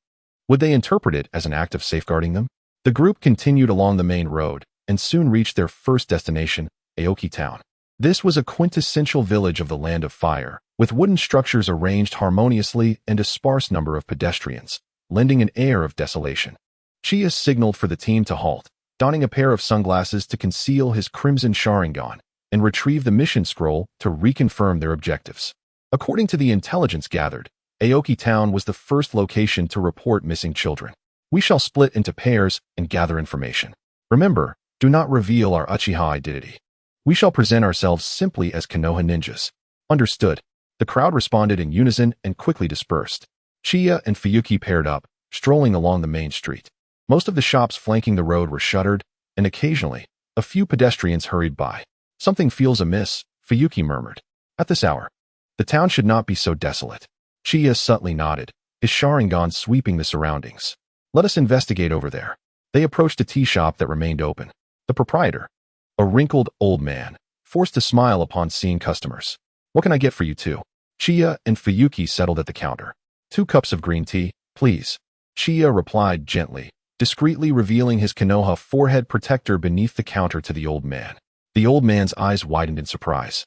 would they interpret it as an act of safeguarding them? The group continued along the main road and soon reached their first destination, Aoki Town. This was a quintessential village of the Land of Fire, with wooden structures arranged harmoniously and a sparse number of pedestrians, lending an air of desolation. Chiya signaled for the team to halt, donning a pair of sunglasses to conceal his crimson Sharingan, and retrieve the mission scroll to reconfirm their objectives. According to the intelligence gathered, Aoki Town was the first location to report missing children. We shall split into pairs and gather information. Remember, do not reveal our Uchiha identity. We shall present ourselves simply as Konoha ninjas. Understood. The crowd responded in unison and quickly dispersed. Chiya and Fuyuki paired up, strolling along the main street. Most of the shops flanking the road were shuttered, and occasionally, a few pedestrians hurried by. Something feels amiss, Fuyuki murmured. At this hour, the town should not be so desolate. Chiya subtly nodded, his Sharingan sweeping the surroundings. Let us investigate over there. They approached a tea shop that remained open. The proprietor, a wrinkled old man, forced a smile upon seeing customers. What can I get for you two? Chiya and Fuyuki settled at the counter. 2 cups of green tea, please. Chiya replied gently, discreetly revealing his Konoha forehead protector beneath the counter to the old man. The old man's eyes widened in surprise.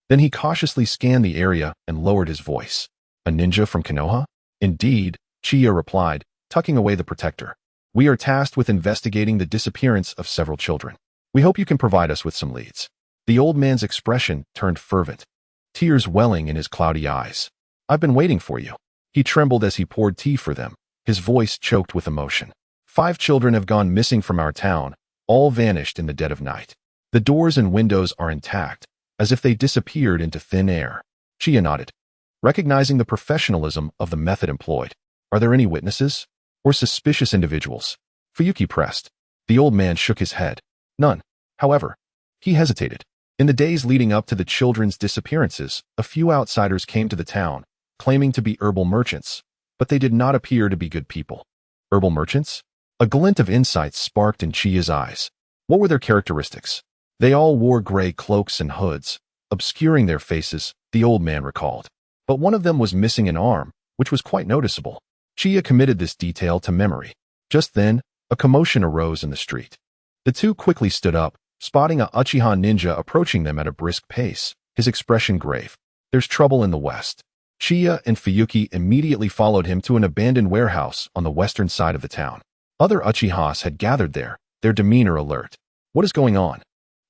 Then he cautiously scanned the area and lowered his voice. A ninja from Konoha? Indeed, Chiya replied, tucking away the protector. We are tasked with investigating the disappearance of several children. We hope you can provide us with some leads. The old man's expression turned fervent, tears welling in his cloudy eyes. I've been waiting for you. He trembled as he poured tea for them, his voice choked with emotion. 5 children have gone missing from our town, all vanished in the dead of night. The doors and windows are intact, as if they disappeared into thin air. Chiya nodded, recognizing the professionalism of the method employed. Are there any witnesses? Or suspicious individuals? Fuyuki pressed. The old man shook his head. None. However, he hesitated. In the days leading up to the children's disappearances, a few outsiders came to the town, claiming to be herbal merchants, but they did not appear to be good people. Herbal merchants? A glint of insight sparked in Chiya's eyes. What were their characteristics? They all wore gray cloaks and hoods, obscuring their faces, the old man recalled. But one of them was missing an arm, which was quite noticeable. Chiya committed this detail to memory. Just then, a commotion arose in the street. The two quickly stood up, spotting a Uchiha ninja approaching them at a brisk pace, his expression grave. There's trouble in the west. Chiya and Fuyuki immediately followed him to an abandoned warehouse on the western side of the town. Other Uchihas had gathered there, their demeanor alert. What is going on?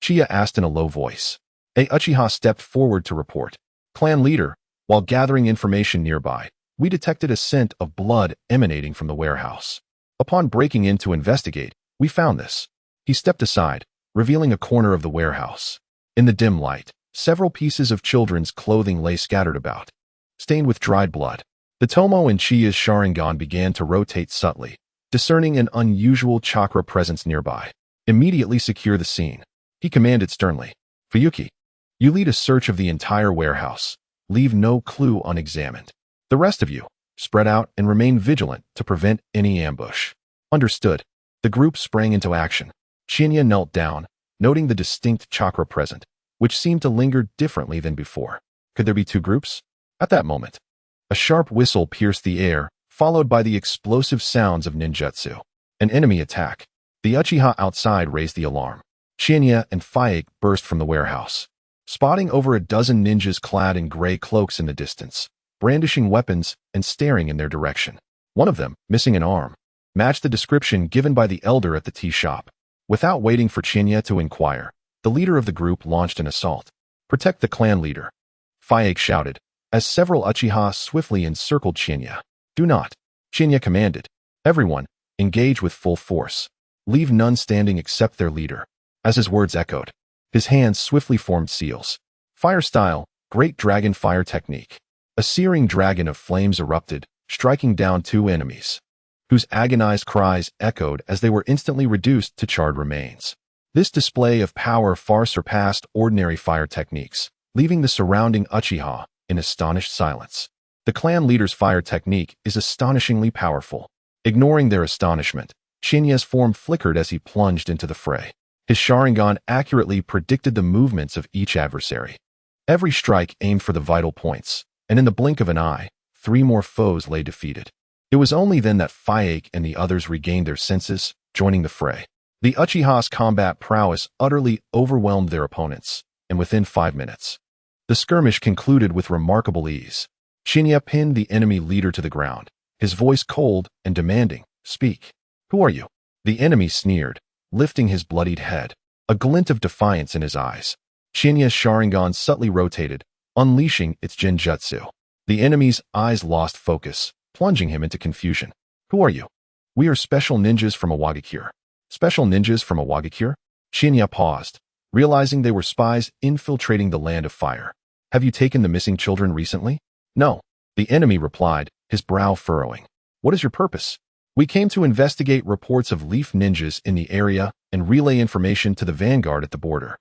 Chiya asked in a low voice. A Uchiha stepped forward to report. Clan leader, while gathering information nearby, we detected a scent of blood emanating from the warehouse. Upon breaking in to investigate, we found this. He stepped aside, revealing a corner of the warehouse. In the dim light, several pieces of children's clothing lay scattered about, stained with dried blood. The Tomo in Chiya's Sharingan began to rotate subtly, discerning an unusual chakra presence nearby. Immediately secure the scene. He commanded sternly. Fuyuki, you lead a search of the entire warehouse. Leave no clue unexamined. The rest of you, spread out and remain vigilant to prevent any ambush. Understood. The group sprang into action. Qianye knelt down, noting the distinct chakra present, which seemed to linger differently than before. Could there be 2 groups? At that moment, a sharp whistle pierced the air, followed by the explosive sounds of ninjutsu. An enemy attack. The Uchiha outside raised the alarm. Qianye and Fuyuki burst from the warehouse, spotting over a dozen ninjas clad in gray cloaks in the distance, brandishing weapons and staring in their direction. One of them, missing an arm, matched the description given by the elder at the tea shop. Without waiting for Qianye to inquire, the leader of the group launched an assault. Protect the clan leader, Fuyuki shouted, as several Uchiha swiftly encircled Qianye. Do not, Qianye commanded. Everyone, engage with full force. Leave none standing except their leader. As his words echoed, his hands swiftly formed seals. Fire style, great dragon fire technique. A searing dragon of flames erupted, striking down 2 enemies, whose agonized cries echoed as they were instantly reduced to charred remains. This display of power far surpassed ordinary fire techniques, leaving the surrounding Uchiha in astonished silence. The clan leader's fire technique is astonishingly powerful. Ignoring their astonishment, Qianye's form flickered as he plunged into the fray. His Sharingan accurately predicted the movements of each adversary. Every strike aimed for the vital points, and in the blink of an eye, 3 more foes lay defeated. It was only then that Fuyuki and the others regained their senses, joining the fray. The Uchiha's combat prowess utterly overwhelmed their opponents, and within 5 minutes, the skirmish concluded with remarkable ease. Qianye pinned the enemy leader to the ground, his voice cold and demanding, "Speak. Who are you?" The enemy sneered, lifting his bloodied head, a glint of defiance in his eyes. Qianye's Sharingan subtly rotated, unleashing its Jinjutsu. The enemy's eyes lost focus, plunging him into confusion. "Who are you?" "We are special ninjas from Awagakure." "Special ninjas from Awagakure?" Qianye paused, realizing they were spies infiltrating the land of fire. "Have you taken the missing children recently?" "No," the enemy replied, his brow furrowing. "What is your purpose?" "We came to investigate reports of leaf ninjas in the area and relay information to the vanguard at the border."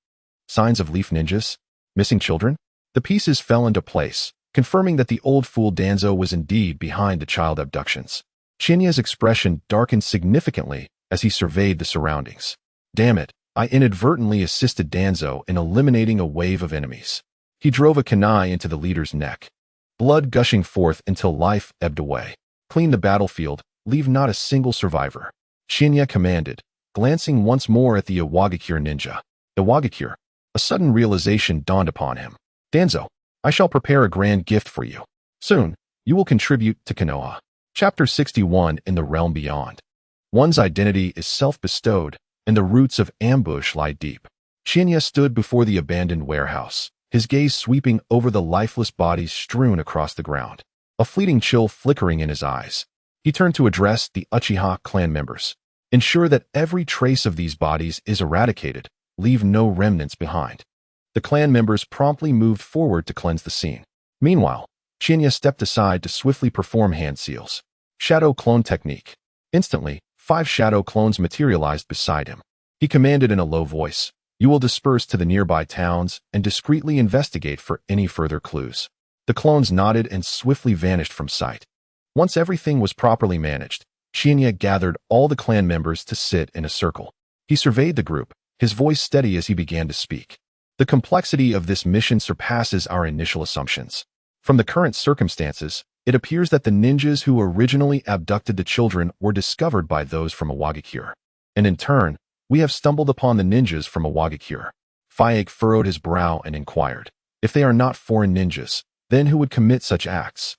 "Signs of leaf ninjas? Missing children?" The pieces fell into place, confirming that the old fool Danzo was indeed behind the child abductions. Qianye's expression darkened significantly as he surveyed the surroundings. "Damn it, I inadvertently assisted Danzo in eliminating a wave of enemies." He drove a kunai into the leader's neck, blood gushing forth until life ebbed away. "Clean the battlefield. Leave not a single survivor," Qianye commanded, glancing once more at the Awagakure ninja. Awagakure. A sudden realization dawned upon him. "Danzo, I shall prepare a grand gift for you. Soon, you will contribute to Konoha." Chapter 61 In the Realm Beyond. One's identity is self-bestowed, and the roots of ambush lie deep. Qianye stood before the abandoned warehouse, his gaze sweeping over the lifeless bodies strewn across the ground. a fleeting chill flickering in his eyes. He turned to address the Uchiha clan members. Ensure that every trace of these bodies is eradicated. Leave no remnants behind. The clan members promptly moved forward to cleanse the scene. Meanwhile, Qianye stepped aside to swiftly perform hand seals. Shadow clone technique. Instantly, 5 shadow clones materialized beside him. He commanded in a low voice, "You will disperse to the nearby towns and discreetly investigate for any further clues." The clones nodded and swiftly vanished from sight. Once everything was properly managed, Qianye gathered all the clan members to sit in a circle. He surveyed the group, his voice steady as he began to speak. The complexity of this mission surpasses our initial assumptions. From the current circumstances, it appears that the ninjas who originally abducted the children were discovered by those from Awagakure. And in turn, we have stumbled upon the ninjas from Awagakure. Fayek furrowed his brow and inquired, "If they are not foreign ninjas, then who would commit such acts?"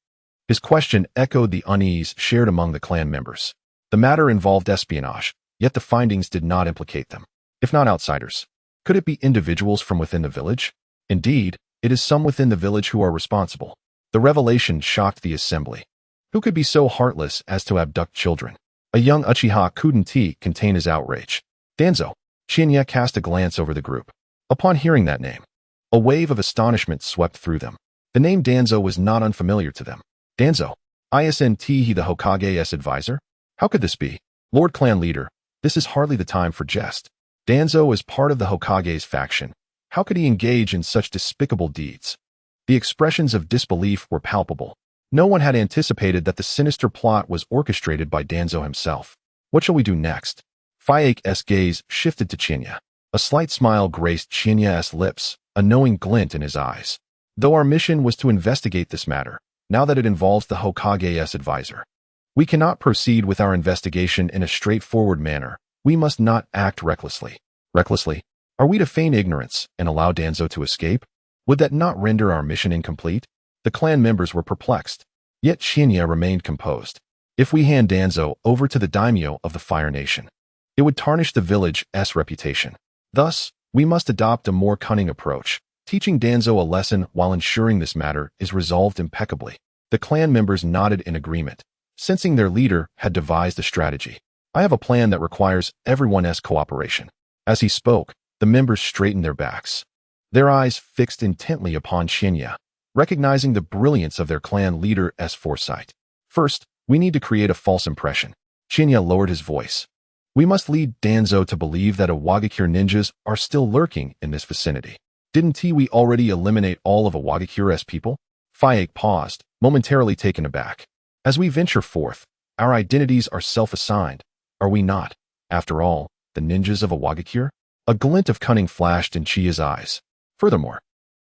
His question echoed the unease shared among the clan members. The matter involved espionage, yet the findings did not implicate them. If not outsiders, could it be individuals from within the village? Indeed, it is some within the village who are responsible. The revelation shocked the assembly. Who could be so heartless as to abduct children? A young Uchiha couldn't contain his outrage. Danzo. Qianye cast a glance over the group. Upon hearing that name, a wave of astonishment swept through them. The name Danzo was not unfamiliar to them. Danzo. Isn't.He the Hokage's advisor? How could this be? Lord Clan Leader, this is hardly the time for jest. Danzo is part of the Hokage's faction. How could he engage in such despicable deeds? The expressions of disbelief were palpable. No one had anticipated that the sinister plot was orchestrated by Danzo himself. What shall we do next? Fayek's gaze shifted to Chinya. A slight smile graced Chinya's lips, a knowing glint in his eyes. Though our mission was to investigate this matter, now that it involves the Hokage's advisor, we cannot proceed with our investigation in a straightforward manner. We must not act recklessly. Recklessly? Are we to feign ignorance and allow Danzo to escape? Would that not render our mission incomplete? The clan members were perplexed, yet Chinya remained composed. If we hand Danzo over to the daimyo of the Fire Nation, it would tarnish the village's reputation. Thus, we must adopt a more cunning approach, teaching Danzo a lesson while ensuring this matter is resolved impeccably. The clan members nodded in agreement, sensing their leader had devised a strategy. "I have a plan that requires everyone's cooperation." As he spoke, the members straightened their backs, their eyes fixed intently upon Chinya, recognizing the brilliance of their clan leader's foresight. "First, we need to create a false impression." Chinya lowered his voice. "We must lead Danzo to believe that Awagakure ninjas are still lurking in this vicinity. Didn't we already eliminate all of Awagakure's people?" Fayek paused, momentarily taken aback. "As we venture forth, our identities are self-assigned, are we not? After all, the ninjas of Awagakure?" A glint of cunning flashed in Chiya's eyes. "Furthermore,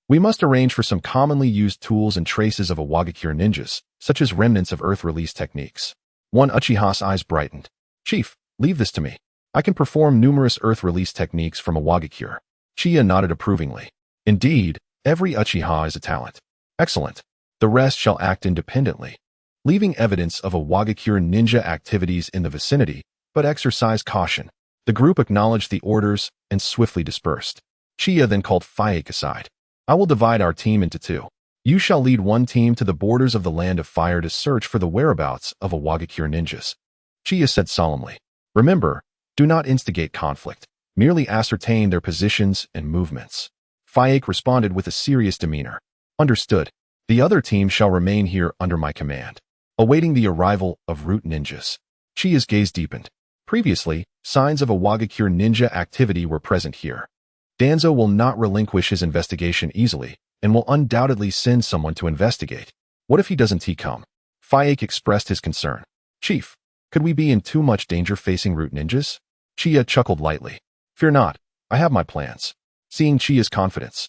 we must arrange for some commonly used tools and traces of Awagakure ninjas, such as remnants of earth release techniques." One Uchiha's eyes brightened. "Chief, leave this to me. I can perform numerous earth release techniques from Awagakure." Chiya nodded approvingly. "Indeed, every Uchiha is a talent." "Excellent. The rest shall act independently, leaving evidence of Awagakure ninja activities in the vicinity, but exercise caution." The group acknowledged the orders and swiftly dispersed. Chiya then called Fayek aside. "I will divide our team into 2. You shall lead one team to the borders of the Land of Fire to search for the whereabouts of Awagakure ninjas." Chiya said solemnly, "Remember, do not instigate conflict. Merely ascertain their positions and movements." Fayek responded with a serious demeanor. "Understood. The other team shall remain here under my command, awaiting the arrival of root ninjas." Chiya's gaze deepened. Previously, signs of Awagakure ninja activity were present here. Danzo will not relinquish his investigation easily, and will undoubtedly send someone to investigate. What if he doesn't come? Fayek expressed his concern. "Chief, could we be in too much danger facing root ninjas?" Chiya chuckled lightly. "Fear not, I have my plans." Seeing Chiya's confidence,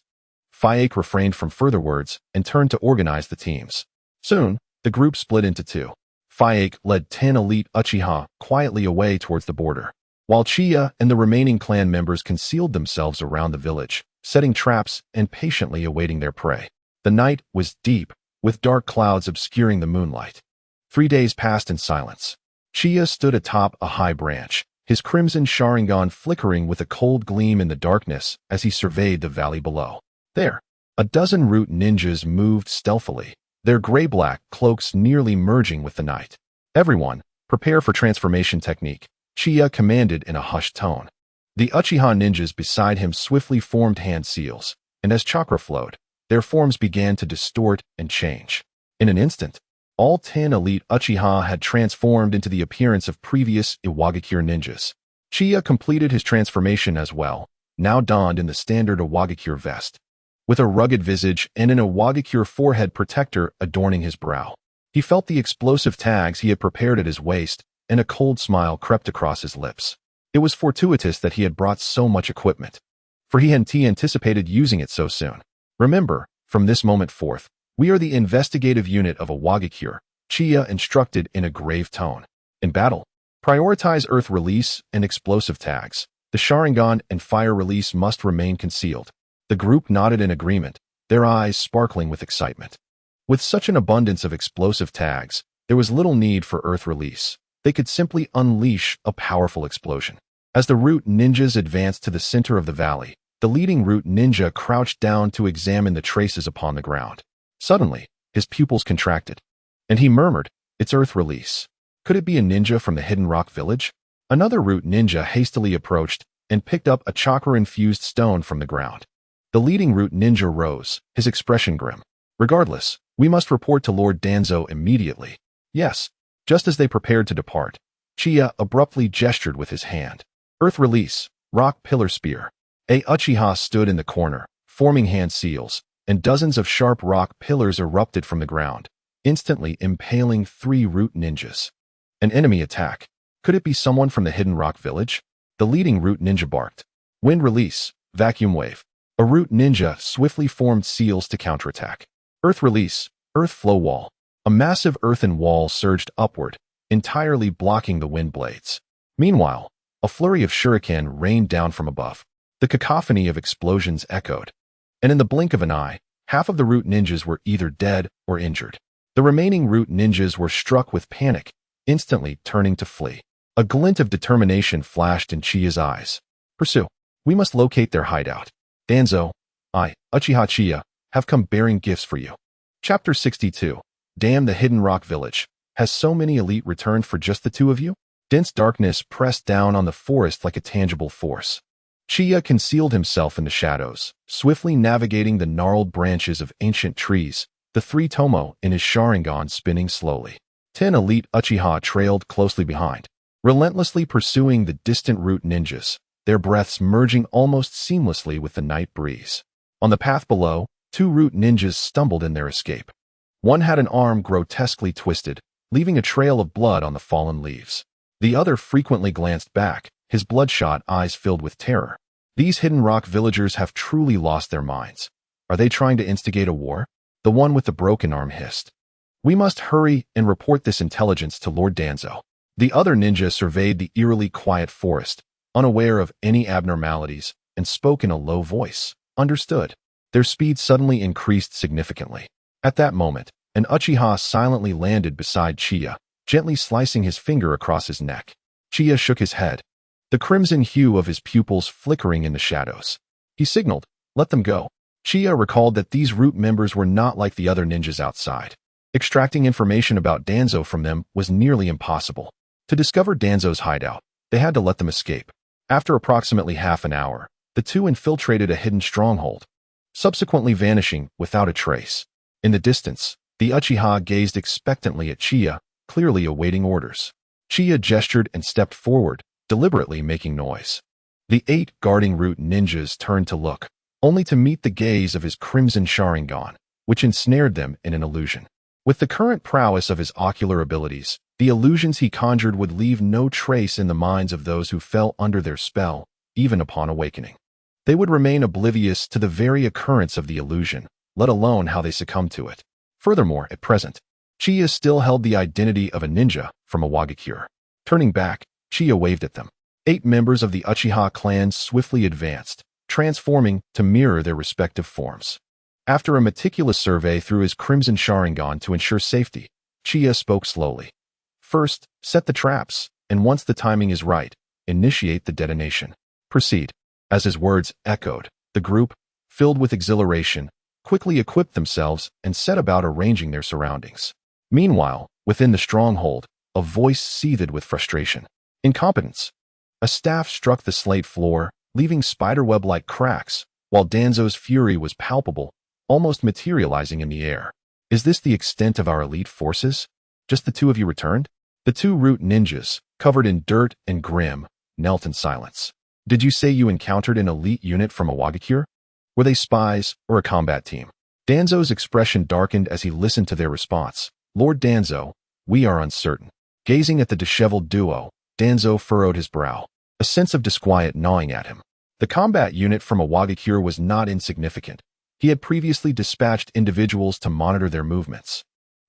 Fayek refrained from further words and turned to organize the teams. Soon, the group split into 2. Fayek led 10 elite Uchiha quietly away towards the border, while Chiya and the remaining clan members concealed themselves around the village, setting traps and patiently awaiting their prey. The night was deep, with dark clouds obscuring the moonlight. 3 days passed in silence. Chiya stood atop a high branch, his crimson Sharingan flickering with a cold gleam in the darkness as he surveyed the valley below. There, a dozen root ninjas moved stealthily, their gray-black cloaks nearly merging with the night. "Everyone, prepare for transformation technique," Chiya commanded in a hushed tone. The Uchiha ninjas beside him swiftly formed hand seals, and as chakra flowed, their forms began to distort and change. In an instant, all 10 elite Uchiha had transformed into the appearance of previous Iwagakure ninjas. Chiya completed his transformation as well, now donned in the standard Iwagakure vest, with a rugged visage and an Iwagakure forehead protector adorning his brow. He felt the explosive tags he had prepared at his waist, and a cold smile crept across his lips. It was fortuitous that he had brought so much equipment, for he hadn't anticipated using it so soon. "Remember, from this moment forth, we are the investigative unit of Iwagakure," Chiya instructed in a grave tone. "In battle, prioritize earth release and explosive tags. The Sharingan and fire release must remain concealed." The group nodded in agreement, their eyes sparkling with excitement. With such an abundance of explosive tags, there was little need for earth release. They could simply unleash a powerful explosion. As the root ninjas advanced to the center of the valley, the leading root ninja crouched down to examine the traces upon the ground. Suddenly, his pupils contracted, and he murmured, "It's earth release. Could it be a ninja from the hidden rock village?" Another root ninja hastily approached and picked up a chakra-infused stone from the ground. The leading root ninja rose, his expression grim. "Regardless, we must report to Lord Danzo immediately." "Yes." Just as they prepared to depart, Chiya abruptly gestured with his hand. "Earth release, rock pillar spear." A Uchiha stood in the corner, forming hand seals, and dozens of sharp rock pillars erupted from the ground, instantly impaling 3 root ninjas. An enemy attack. Could it be someone from the hidden rock village? The leading root ninja barked. "Wind release, vacuum wave." A root ninja swiftly formed seals to counterattack. "Earth release, earth flow wall." A massive earthen wall surged upward, entirely blocking the wind blades. Meanwhile, a flurry of shuriken rained down from above. The cacophony of explosions echoed, and in the blink of an eye, half of the root ninjas were either dead or injured. The remaining root ninjas were struck with panic, instantly turning to flee. A glint of determination flashed in Chiya's eyes. "Pursue. We must locate their hideout. Danzo, I, Uchiha Chiya, have come bearing gifts for you." Chapter 62. Damn the Hidden Rock Village. Has so many elite returned for just the 2 of you? Dense darkness pressed down on the forest like a tangible force. Chiya concealed himself in the shadows, swiftly navigating the gnarled branches of ancient trees, the 3 tomo in his Sharingan spinning slowly. 10 elite Uchiha trailed closely behind, relentlessly pursuing the distant root ninjas, their breaths merging almost seamlessly with the night breeze. On the path below, 2 root ninjas stumbled in their escape. One had an arm grotesquely twisted, leaving a trail of blood on the fallen leaves. The other frequently glanced back, his bloodshot eyes filled with terror. These hidden rock villagers have truly lost their minds. Are they trying to instigate a war? The one with the broken arm hissed. "We must hurry and report this intelligence to Lord Danzo." The other ninja surveyed the eerily quiet forest, unaware of any abnormalities, and spoke in a low voice. "Understood." Their speed suddenly increased significantly. At that moment, an Uchiha silently landed beside Chiya, gently slicing his finger across his neck. Chiya shook his head, the crimson hue of his pupils flickering in the shadows. He signaled, "Let them go." Chiya recalled that these root members were not like the other ninjas outside. Extracting information about Danzo from them was nearly impossible. To discover Danzo's hideout, they had to let them escape. After approximately half an hour, the 2 infiltrated a hidden stronghold, subsequently vanishing without a trace. In the distance, the Uchiha gazed expectantly at Chiya, clearly awaiting orders. Chiya gestured and stepped forward, deliberately making noise. The 8 guarding root ninjas turned to look, only to meet the gaze of his crimson Sharingan, which ensnared them in an illusion. With the current prowess of his ocular abilities, the illusions he conjured would leave no trace in the minds of those who fell under their spell, even upon awakening. They would remain oblivious to the very occurrence of the illusion, let alone how they succumbed to it. Furthermore, at present, Chiya still held the identity of a ninja from Iwagakure. Turning back, Chiya waved at them. 8 members of the Uchiha clan swiftly advanced, transforming to mirror their respective forms. After a meticulous survey through his crimson Sharingan to ensure safety, Chiya spoke slowly. "First, set the traps, and once the timing is right, initiate the detonation. Proceed." As his words echoed, the group, filled with exhilaration, quickly equipped themselves and set about arranging their surroundings. Meanwhile, within the stronghold, a voice seethed with frustration. Incompetence. A staff struck the slate floor, leaving spiderweb-like cracks, while Danzo's fury was palpable, almost materializing in the air. Is this the extent of our elite forces? Just the two of you returned? The two root ninjas, covered in dirt and grim, knelt in silence. Did you say you encountered an elite unit from a Wagakure? Were they spies or a combat team? Danzo's expression darkened as he listened to their response. Lord Danzo, we are uncertain. Gazing at the disheveled duo, Danzo furrowed his brow, a sense of disquiet gnawing at him. The combat unit from a Wagakure was not insignificant. He had previously dispatched individuals to monitor their movements,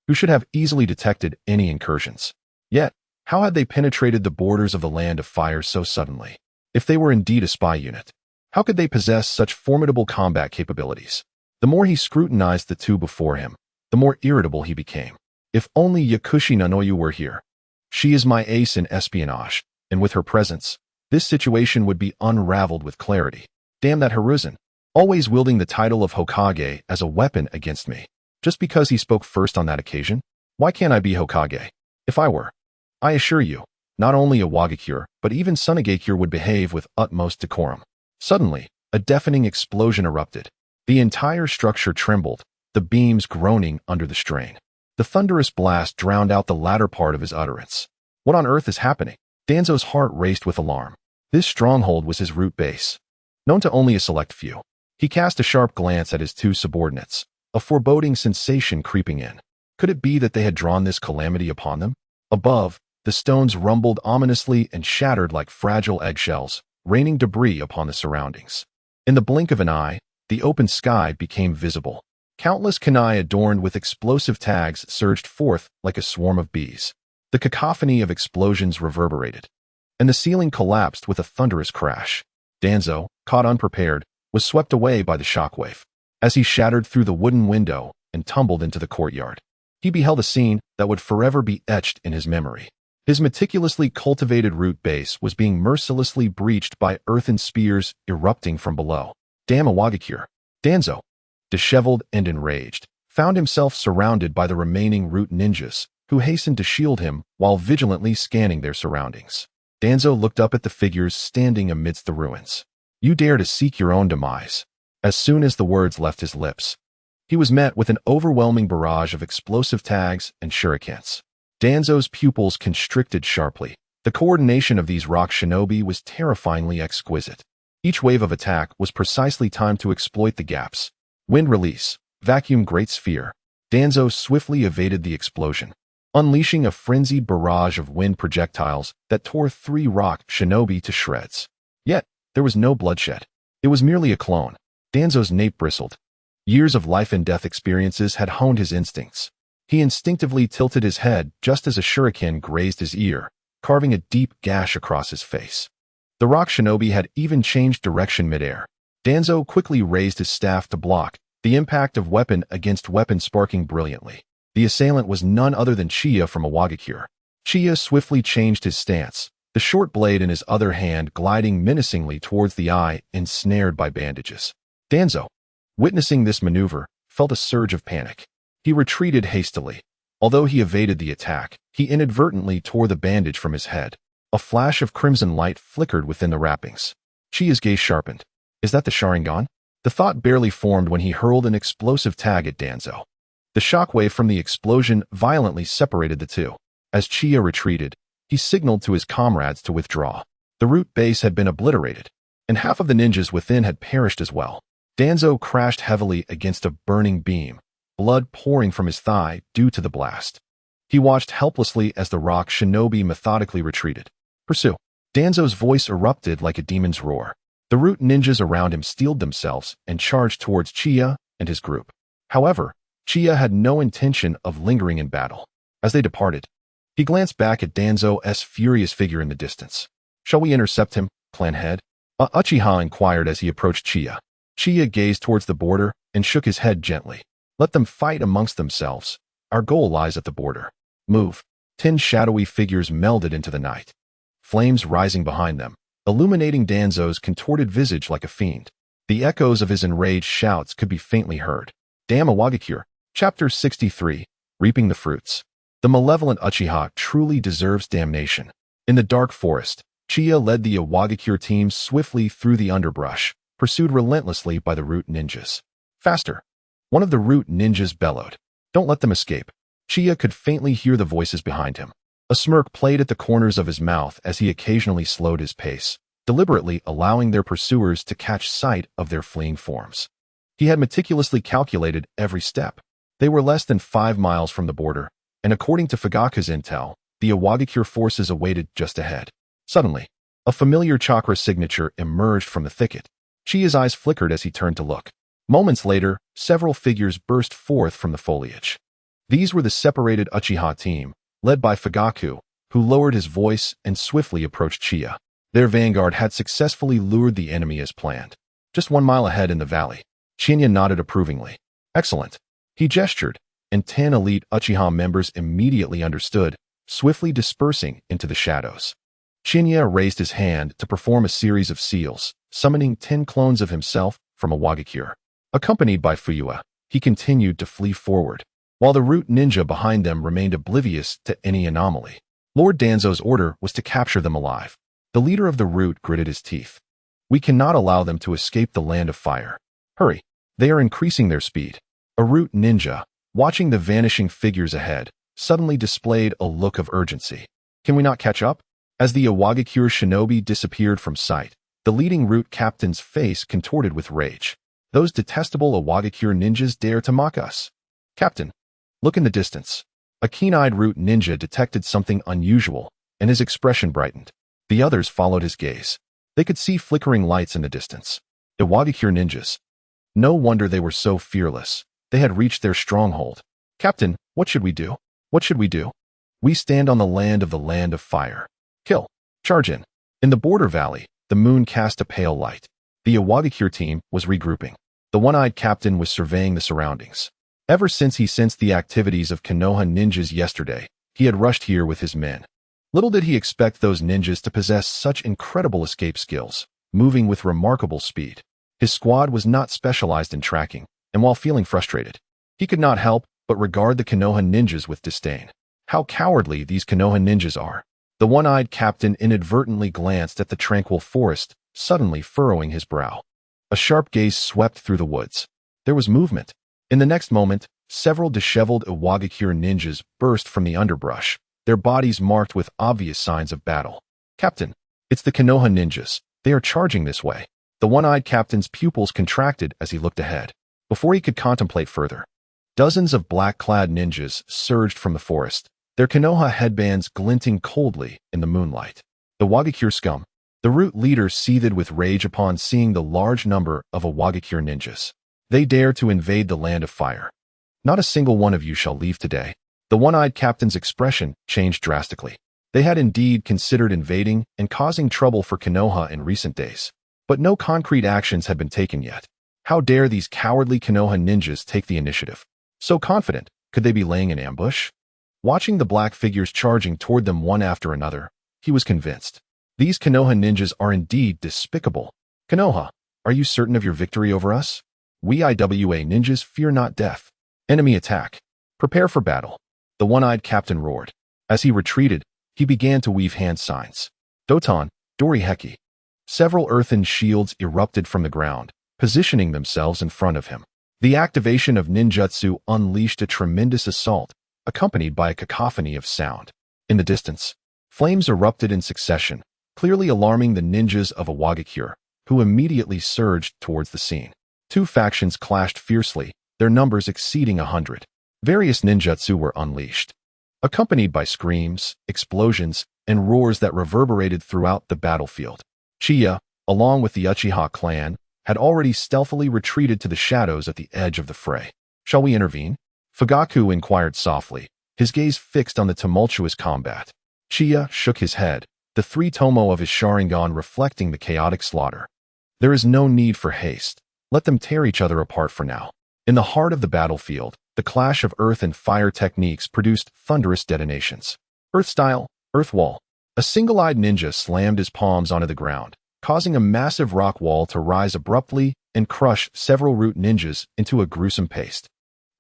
who should have easily detected any incursions. Yet, how had they penetrated the borders of the Land of Fire so suddenly? If they were indeed a spy unit, how could they possess such formidable combat capabilities? The more he scrutinized the two before him, the more irritable he became. If only Yakushi Nanoyu were here. She is my ace in espionage, and with her presence, this situation would be unraveled with clarity. Damn that Hiruzen, always wielding the title of Hokage as a weapon against me. Just because he spoke first on that occasion? Why can't I be Hokage? If I were, I assure you, not only a Wagakure, but even Tsunade would behave with utmost decorum. Suddenly, a deafening explosion erupted. The entire structure trembled, the beams groaning under the strain. The thunderous blast drowned out the latter part of his utterance. What on earth is happening? Danzo's heart raced with alarm. This stronghold was his root base, known to only a select few. He cast a sharp glance at his two subordinates, a foreboding sensation creeping in. Could it be that they had drawn this calamity upon them? Above, the stones rumbled ominously and shattered like fragile eggshells, raining debris upon the surroundings. In the blink of an eye, the open sky became visible. Countless kunai adorned with explosive tags surged forth like a swarm of bees. The cacophony of explosions reverberated, and the ceiling collapsed with a thunderous crash. Danzo, caught unprepared, was swept away by the shockwave. As he shattered through the wooden window and tumbled into the courtyard, he beheld a scene that would forever be etched in his memory. His meticulously cultivated root base was being mercilessly breached by earthen spears erupting from below. Damn a Wagakure. Danzo, disheveled and enraged, found himself surrounded by the remaining root ninjas, who hastened to shield him while vigilantly scanning their surroundings. Danzo looked up at the figures standing amidst the ruins. You dare to seek your own demise. As soon as the words left his lips, he was met with an overwhelming barrage of explosive tags and shurikens. Danzo's pupils constricted sharply. The coordination of these rock shinobi was terrifyingly exquisite. Each wave of attack was precisely timed to exploit the gaps. Wind release, vacuum great sphere. Danzo swiftly evaded the explosion, unleashing a frenzied barrage of wind projectiles that tore 3 rock shinobi to shreds. Yet, there was no bloodshed. It was merely a clone. Danzo's nape bristled. Years of life and death experiences had honed his instincts. He instinctively tilted his head just as a shuriken grazed his ear, carving a deep gash across his face. The rock shinobi had even changed direction midair. Danzo quickly raised his staff to block, the impact of weapon against weapon sparking brilliantly. The assailant was none other than Chiya from a Wagakure. Chiya swiftly changed his stance, the short blade in his other hand gliding menacingly towards the eye ensnared by bandages. Danzo, witnessing this maneuver, felt a surge of panic. He retreated hastily. Although he evaded the attack, he inadvertently tore the bandage from his head. A flash of crimson light flickered within the wrappings. Chiya's gaze sharpened. Is that the Sharingan? The thought barely formed when he hurled an explosive tag at Danzo. The shockwave from the explosion violently separated the two. As Chiya retreated, he signaled to his comrades to withdraw. The root base had been obliterated, and half of the ninjas within had perished as well. Danzo crashed heavily against a burning beam, blood pouring from his thigh due to the blast. He watched helplessly as the rock shinobi methodically retreated. Pursue. Danzo's voice erupted like a demon's roar. The root ninjas around him steeled themselves and charged towards Chiya and his group. However, Chiya had no intention of lingering in battle. As they departed, he glanced back at Danzo's furious figure in the distance. Shall we intercept him, clan head? Uchiha inquired as he approached Chiya. Chiya gazed towards the border and shook his head gently. Let them fight amongst themselves. Our goal lies at the border. Move. 10 shadowy figures melded into the night, flames rising behind them, illuminating Danzo's contorted visage like a fiend. The echoes of his enraged shouts could be faintly heard. Damn Awagakure. Chapter 63. Reaping the Fruits. The malevolent Uchiha truly deserves damnation. In the dark forest, Chiya led the Awagakure team swiftly through the underbrush, pursued relentlessly by the root ninjas. Faster! One of the root ninjas bellowed. Don't let them escape. Chiya could faintly hear the voices behind him. A smirk played at the corners of his mouth as he occasionally slowed his pace, deliberately allowing their pursuers to catch sight of their fleeing forms. He had meticulously calculated every step. They were less than 5 miles from the border, and according to Fugaku's intel, the Awagakure forces awaited just ahead. Suddenly, a familiar chakra signature emerged from the thicket. Chiya's eyes flickered as he turned to look. Moments later, several figures burst forth from the foliage. These were the separated Uchiha team, led by Fugaku, who lowered his voice and swiftly approached Chiya. Their vanguard had successfully lured the enemy as planned. Just 1 mile ahead in the valley, Qianye nodded approvingly. Excellent. He gestured, and 10 elite Uchiha members immediately understood, swiftly dispersing into the shadows. Qianye raised his hand to perform a series of seals, summoning 10 clones of himself from Awagakure. Accompanied by Fuyua, he continued to flee forward, while the root ninja behind them remained oblivious to any anomaly. Lord Danzo's order was to capture them alive. The leader of the root gritted his teeth. We cannot allow them to escape the land of fire. Hurry! They are increasing their speed. A root ninja, watching the vanishing figures ahead, suddenly displayed a look of urgency. Can we not catch up? As the Awagakure shinobi disappeared from sight, the leading root captain's face contorted with rage. Those detestable Awagakure ninjas dare to mock us. Captain, look in the distance. A keen-eyed root ninja detected something unusual, and his expression brightened. The others followed his gaze. They could see flickering lights in the distance. Awagakure ninjas. No wonder they were so fearless. They had reached their stronghold. Captain, what should we do? What should we do? We stand on the land of fire. Kill. Charge in. In the border valley, the moon cast a pale light. The Awagakure team was regrouping. The one-eyed captain was surveying the surroundings. Ever since he sensed the activities of Konoha ninjas yesterday, he had rushed here with his men. Little did he expect those ninjas to possess such incredible escape skills, moving with remarkable speed. His squad was not specialized in tracking, and while feeling frustrated, he could not help but regard the Konoha ninjas with disdain. How cowardly these Konoha ninjas are. The one-eyed captain inadvertently glanced at the tranquil forest, suddenly furrowing his brow. A sharp gaze swept through the woods. There was movement. In the next moment, several disheveled Awagakure ninjas burst from the underbrush, their bodies marked with obvious signs of battle. Captain, it's the Konoha ninjas. They are charging this way. The one-eyed captain's pupils contracted as he looked ahead. Before he could contemplate further, dozens of black-clad ninjas surged from the forest, their Konoha headbands glinting coldly in the moonlight. The Awagakure scum. The root leader seethed with rage upon seeing the large number of Awagakure ninjas. They dare to invade the land of fire. Not a single one of you shall leave today. The one-eyed captain's expression changed drastically. They had indeed considered invading and causing trouble for Konoha in recent days, but no concrete actions had been taken yet. How dare these cowardly Konoha ninjas take the initiative? So confident, could they be laying an ambush? Watching the black figures charging toward them one after another, he was convinced. These Konoha ninjas are indeed despicable. Konoha, are you certain of your victory over us? We IWA ninjas fear not death. Enemy attack. Prepare for battle. The one-eyed captain roared. As he retreated, he began to weave hand signs. Doton, Dori Heki. Several earthen shields erupted from the ground, positioning themselves in front of him. The activation of ninjutsu unleashed a tremendous assault, accompanied by a cacophony of sound. In the distance, flames erupted in succession, clearly alarming the ninjas of Awagakure, who immediately surged towards the scene. 2 factions clashed fiercely, their numbers exceeding 100. Various ninjutsu were unleashed, accompanied by screams, explosions, and roars that reverberated throughout the battlefield. Chiya, along with the Uchiha clan, had already stealthily retreated to the shadows at the edge of the fray. Shall we intervene? Fugaku inquired softly, his gaze fixed on the tumultuous combat. Chiya shook his head, the 3 tomo of his Sharingan reflecting the chaotic slaughter. There is no need for haste. Let them tear each other apart for now. In the heart of the battlefield, the clash of earth and fire techniques produced thunderous detonations. Earth style, earth wall. A single-eyed ninja slammed his palms onto the ground, causing a massive rock wall to rise abruptly and crush several root ninjas into a gruesome paste.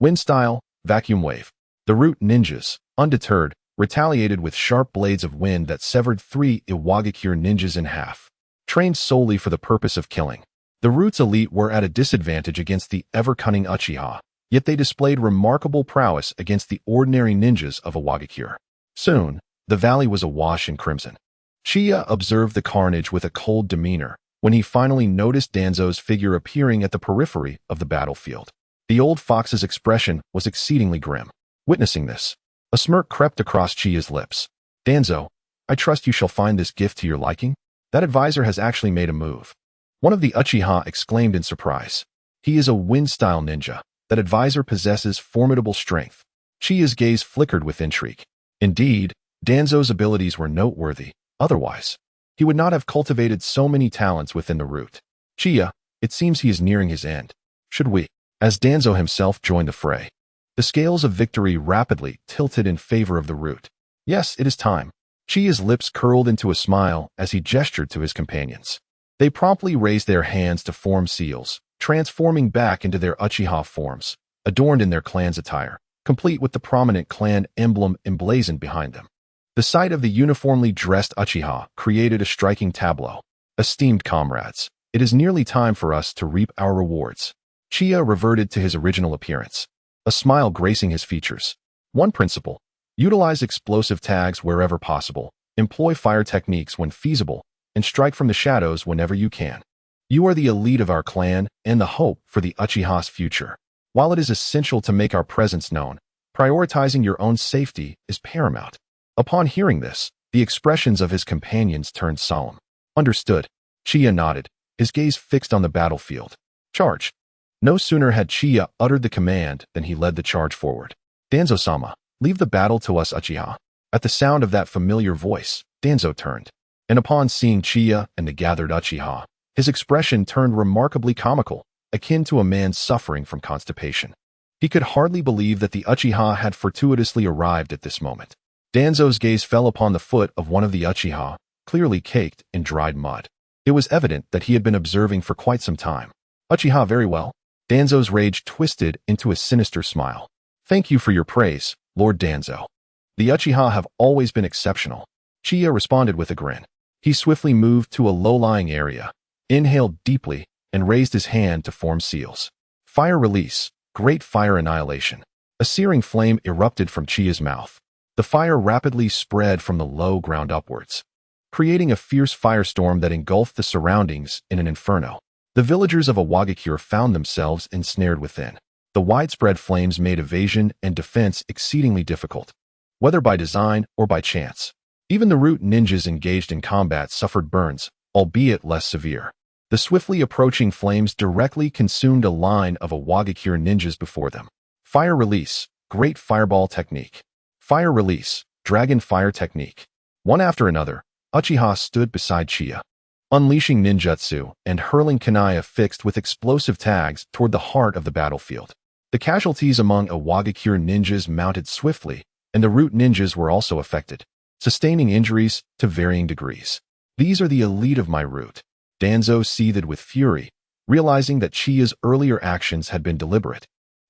Wind style, vacuum wave. The root ninjas, undeterred, retaliated with sharp blades of wind that severed 3 Iwagakure ninjas in half. Trained solely for the purpose of killing, the Roots elite were at a disadvantage against the ever-cunning Uchiha, yet they displayed remarkable prowess against the ordinary ninjas of Iwagakure. Soon, the valley was awash in crimson. Chiya observed the carnage with a cold demeanor when he finally noticed Danzo's figure appearing at the periphery of the battlefield. The old fox's expression was exceedingly grim. Witnessing this, a smirk crept across Chiya's lips. "Danzo, I trust you shall find this gift to your liking? That advisor has actually made a move." One of the Uchiha exclaimed in surprise. "He is a wind-style ninja. That advisor possesses formidable strength." Chiya's gaze flickered with intrigue. Indeed, Danzo's abilities were noteworthy. Otherwise, he would not have cultivated so many talents within the root. "Chiya, it seems he is nearing his end. Should we?" As Danzo himself joined the fray, the scales of victory rapidly tilted in favor of the root. "Yes, it is time." Chiya's lips curled into a smile as he gestured to his companions. They promptly raised their hands to form seals, transforming back into their Uchiha forms, adorned in their clan's attire, complete with the prominent clan emblem emblazoned behind them. The sight of the uniformly dressed Uchiha created a striking tableau. "Esteemed comrades, it is nearly time for us to reap our rewards." Chiya reverted to his original appearance, a smile gracing his features. "One principle: utilize explosive tags wherever possible, employ fire techniques when feasible, and strike from the shadows whenever you can. You are the elite of our clan and the hope for the Uchiha's future. While it is essential to make our presence known, prioritizing your own safety is paramount." Upon hearing this, the expressions of his companions turned solemn. "Understood." Chiya nodded, his gaze fixed on the battlefield. "Charge." No sooner had Chiya uttered the command than he led the charge forward. "Danzo-sama, leave the battle to us Uchiha." At the sound of that familiar voice, Danzo turned, and upon seeing Chiya and the gathered Uchiha, his expression turned remarkably comical, akin to a man suffering from constipation. He could hardly believe that the Uchiha had fortuitously arrived at this moment. Danzo's gaze fell upon the foot of one of the Uchiha, clearly caked in dried mud. It was evident that he had been observing for quite some time. "Uchiha, very well." Danzo's rage twisted into a sinister smile. "Thank you for your praise, Lord Danzo. The Uchiha have always been exceptional." Chiya responded with a grin. He swiftly moved to a low-lying area, inhaled deeply, and raised his hand to form seals. Fire release, great fire annihilation. A searing flame erupted from Chiya's mouth. The fire rapidly spread from the low ground upwards, creating a fierce firestorm that engulfed the surroundings in an inferno. The villagers of Iwagakure found themselves ensnared within. The widespread flames made evasion and defense exceedingly difficult, whether by design or by chance. Even the root ninjas engaged in combat suffered burns, albeit less severe. The swiftly approaching flames directly consumed a line of Iwagakure ninjas before them. Fire release, great fireball technique. Fire release, dragon fire technique. One after another, Uchiha stood beside Chiya, unleashing ninjutsu and hurling kunai fixed with explosive tags toward the heart of the battlefield. The casualties among Iwagakure ninjas mounted swiftly, and the root ninjas were also affected, sustaining injuries to varying degrees. "These are the elite of my root." Danzo seethed with fury, realizing that Chiya's earlier actions had been deliberate.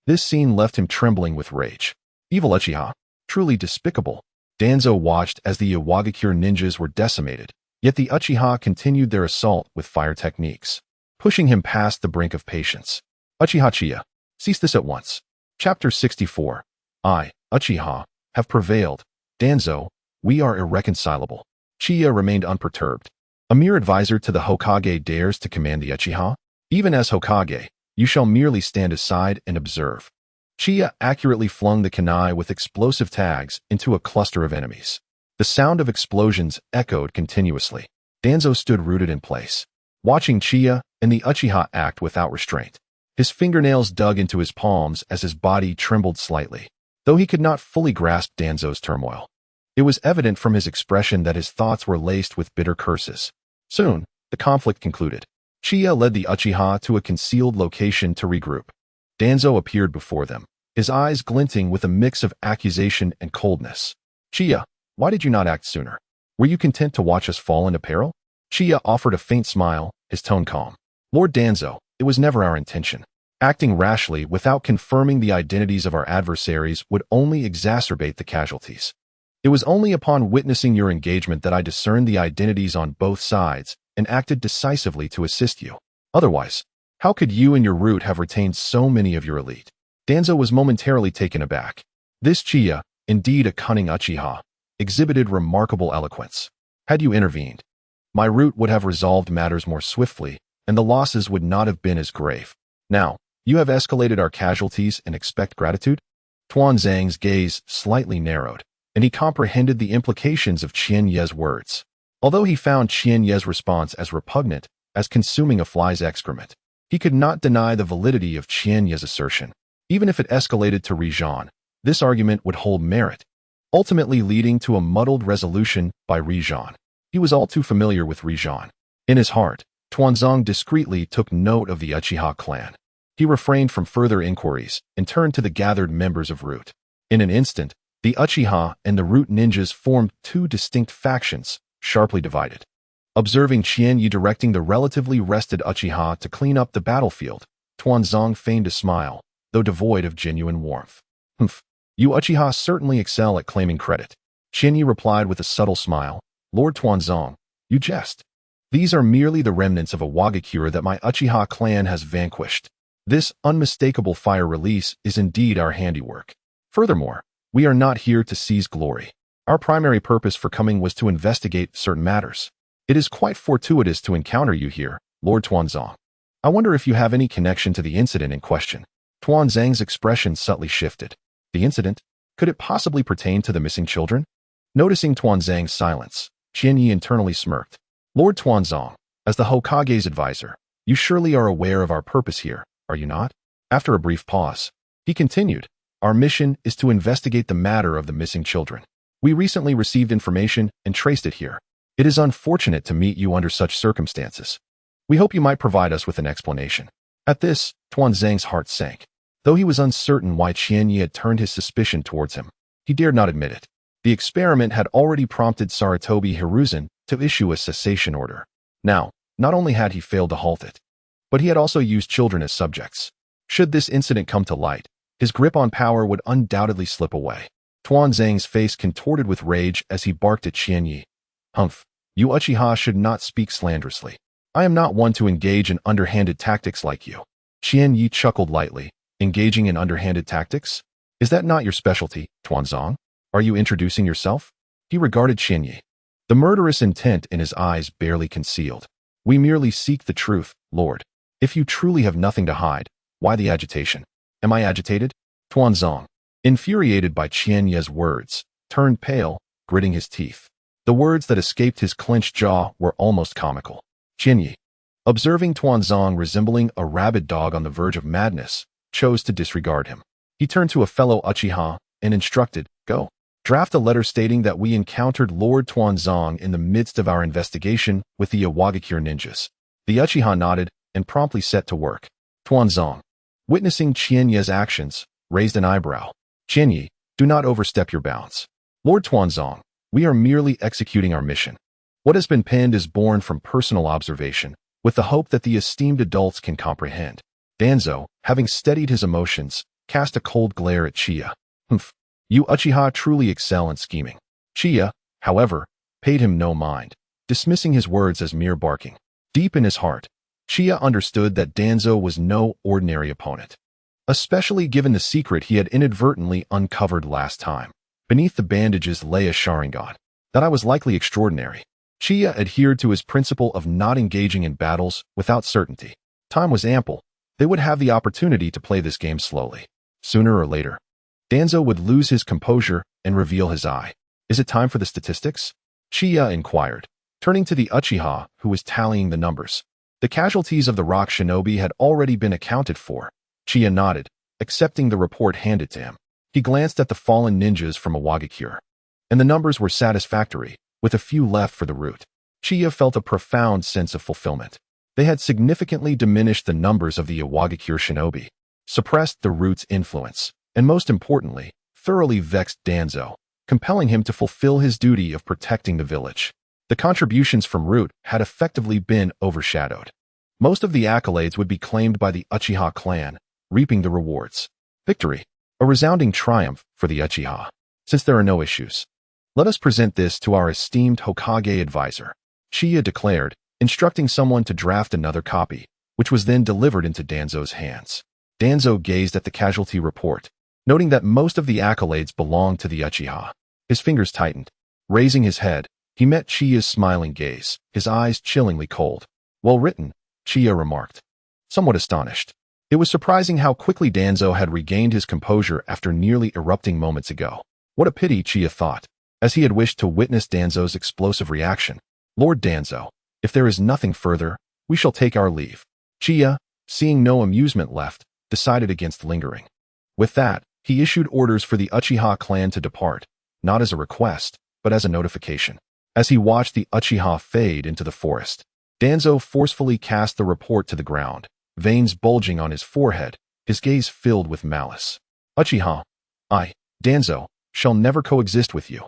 This scene left him trembling with rage. Evil Uchiha, truly despicable. Danzo watched as the Iwagakure ninjas were decimated, yet the Uchiha continued their assault with fire techniques, pushing him past the brink of patience. "Uchiha Chiya, cease this at once." Chapter 64. I, Uchiha, have prevailed. Danzo, we are irreconcilable. Chiya remained unperturbed. A mere advisor to the Hokage dares to command the Uchiha? Even as Hokage, you shall merely stand aside and observe. Chiya accurately flung the kunai with explosive tags into a cluster of enemies. The sound of explosions echoed continuously. Danzo stood rooted in place, watching Chiya and the Uchiha act without restraint. His fingernails dug into his palms as his body trembled slightly, though he could not fully grasp Danzo's turmoil. It was evident from his expression that his thoughts were laced with bitter curses. Soon, the conflict concluded. Chiya led the Uchiha to a concealed location to regroup. Danzo appeared before them, his eyes glinting with a mix of accusation and coldness. "Chiya, why did you not act sooner? Were you content to watch us fall into peril?" Chiya offered a faint smile, his tone calm. "Lord Danzo, it was never our intention. Acting rashly without confirming the identities of our adversaries would only exacerbate the casualties. It was only upon witnessing your engagement that I discerned the identities on both sides and acted decisively to assist you. Otherwise, how could you and your root have retained so many of your elite? Danzo was momentarily taken aback. This Chiya, indeed a cunning Uchiha, exhibited remarkable eloquence. Had you intervened, my root would have resolved matters more swiftly, and the losses would not have been as grave. Now, you have escalated our casualties and expect gratitude? Tuanzang's gaze slightly narrowed, and he comprehended the implications of Qianye's words. Although he found Qianye's response as repugnant as consuming a fly's excrement, he could not deny the validity of Qianye's assertion. Even if it escalated to Rijan, this argument would hold merit, ultimately leading to a muddled resolution by Rijan. He was all too familiar with Rijan. In his heart, Tuanzang discreetly took note of the Uchiha clan. He refrained from further inquiries and turned to the gathered members of Root. In an instant, the Uchiha and the Root ninjas formed two distinct factions, sharply divided. Observing Qianye directing the relatively rested Uchiha to clean up the battlefield, Tuanzang feigned a smile, though devoid of genuine warmth. Humph, you Uchiha certainly excel at claiming credit. Qianye replied with a subtle smile. Lord Tuanzang, you jest. These are merely the remnants of a Wagakure that my Uchiha clan has vanquished. This unmistakable fire release is indeed our handiwork. Furthermore, we are not here to seize glory. Our primary purpose for coming was to investigate certain matters. It is quite fortuitous to encounter you here, Lord Tuanzang. I wonder if you have any connection to the incident in question. Tuanzang's expression subtly shifted. The incident? Could it possibly pertain to the missing children? Noticing Tuanzang's silence, Qianye internally smirked. Lord Tuanzang, as the Hokage's advisor, you surely are aware of our purpose here, are you not? After a brief pause, he continued, our mission is to investigate the matter of the missing children. We recently received information and traced it here. It is unfortunate to meet you under such circumstances. We hope you might provide us with an explanation. At this, Tuanzang's heart sank. Though he was uncertain why Qianye had turned his suspicion towards him, he dared not admit it. The experiment had already prompted Sarutobi Hiruzen to issue a cessation order. Now, not only had he failed to halt it, but he had also used children as subjects. Should this incident come to light, his grip on power would undoubtedly slip away. Tuanzang's face contorted with rage as he barked at Qianye. Humph, you Uchiha should not speak slanderously. I am not one to engage in underhanded tactics like you. Qianye chuckled lightly. Engaging in underhanded tactics? Is that not your specialty, Tuanzang? Are you introducing yourself? He regarded Qianye. The murderous intent in his eyes barely concealed. We merely seek the truth, Lord. If you truly have nothing to hide, why the agitation? Am I agitated? Tuanzang, infuriated by Qianye's words, turned pale, gritting his teeth. The words that escaped his clenched jaw were almost comical. Qianye, observing Tuanzang resembling a rabid dog on the verge of madness, chose to disregard him. He turned to a fellow Uchiha and instructed, go. Draft a letter stating that we encountered Lord Tuanzang in the midst of our investigation with the Iwagakure ninjas. The Uchiha nodded and promptly set to work. Tuanzang, witnessing Qianye's actions, raised an eyebrow. Qianye, do not overstep your bounds. Lord Tuanzang, we are merely executing our mission. What has been penned is born from personal observation, with the hope that the esteemed adults can comprehend. Danzo, having steadied his emotions, cast a cold glare at Chiya. Humph, you Uchiha truly excel in scheming. Chiya, however, paid him no mind, dismissing his words as mere barking. Deep in his heart, Chiya understood that Danzo was no ordinary opponent, especially given the secret he had inadvertently uncovered last time. Beneath the bandages lay a Sharingan. That was likely extraordinary. Chiya adhered to his principle of not engaging in battles without certainty. Time was ample. They would have the opportunity to play this game slowly. Sooner or later, Danzo would lose his composure and reveal his eye. Is it time for the statistics? Chiya inquired, turning to the Uchiha who was tallying the numbers. The casualties of the rock shinobi had already been accounted for. Chiya nodded, accepting the report handed to him. He glanced at the fallen ninjas from Iwagakure, and the numbers were satisfactory, with a few left for the root. Chiya felt a profound sense of fulfillment. They had significantly diminished the numbers of the Iwagakure shinobi, suppressed the root's influence, and most importantly, thoroughly vexed Danzo, compelling him to fulfill his duty of protecting the village. The contributions from Root had effectively been overshadowed. Most of the accolades would be claimed by the Uchiha clan, reaping the rewards. Victory. A resounding triumph for the Uchiha. Since there are no issues, let us present this to our esteemed Hokage advisor, Chiya declared, instructing someone to draft another copy, which was then delivered into Danzo's hands. Danzo gazed at the casualty report, noting that most of the accolades belonged to the Uchiha. His fingers tightened. Raising his head, he met Chiya's smiling gaze, his eyes chillingly cold. Well written, Chiya remarked, somewhat astonished. It was surprising how quickly Danzo had regained his composure after nearly erupting moments ago. What a pity, Chiya thought, as he had wished to witness Danzo's explosive reaction. Lord Danzo, if there is nothing further, we shall take our leave. Chiya, seeing no amusement left, decided against lingering. With that, he issued orders for the Uchiha clan to depart, not as a request, but as a notification. As he watched the Uchiha fade into the forest, Danzo forcefully cast the report to the ground, veins bulging on his forehead, his gaze filled with malice. Uchiha, I, Danzo, shall never coexist with you.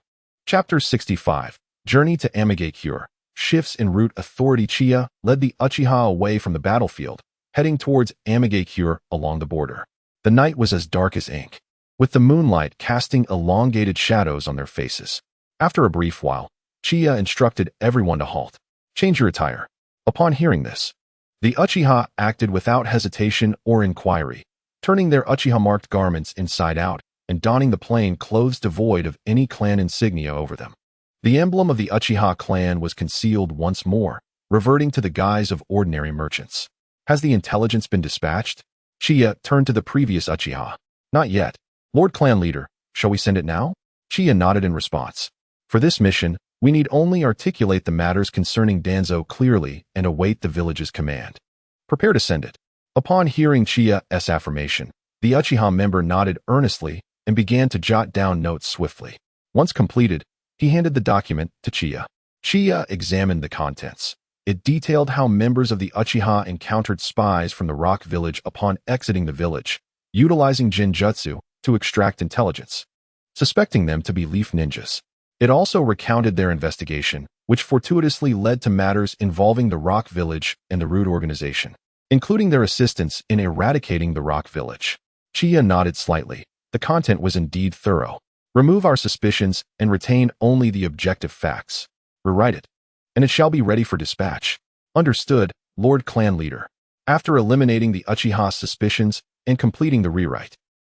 Chapter 65. Journey to Amigakure. Shifts in route. Authority. Chiya led the Uchiha away from the battlefield, heading towards Amigakure along the border. The night was as dark as ink, with the moonlight casting elongated shadows on their faces. After a brief while, Chiya instructed everyone to halt. Change your attire. Upon hearing this, the Uchiha acted without hesitation or inquiry, turning their Uchiha-marked garments inside out and donning the plain clothes devoid of any clan insignia over them. The emblem of the Uchiha clan was concealed once more, reverting to the guise of ordinary merchants. Has the intelligence been dispatched? Chiya turned to the previous Uchiha. Not yet. Lord Clan Leader, shall we send it now? Chiya nodded in response. For this mission, we need only articulate the matters concerning Danzo clearly and await the village's command. Prepare to send it. Upon hearing Chiya's affirmation, the Uchiha member nodded earnestly and began to jot down notes swiftly. Once completed, he handed the document to Chiya. Chiya examined the contents. It detailed how members of the Uchiha encountered spies from the rock village upon exiting the village, utilizing Jinjutsu to extract intelligence, suspecting them to be leaf ninjas. It also recounted their investigation, which fortuitously led to matters involving the rock village and the Root organization, including their assistance in eradicating the rock village. Chiya nodded slightly. The content was indeed thorough. Remove our suspicions and retain only the objective facts. Rewrite it, and it shall be ready for dispatch. Understood, Lord Clan Leader. After eliminating the Uchiha's suspicions and completing the rewrite,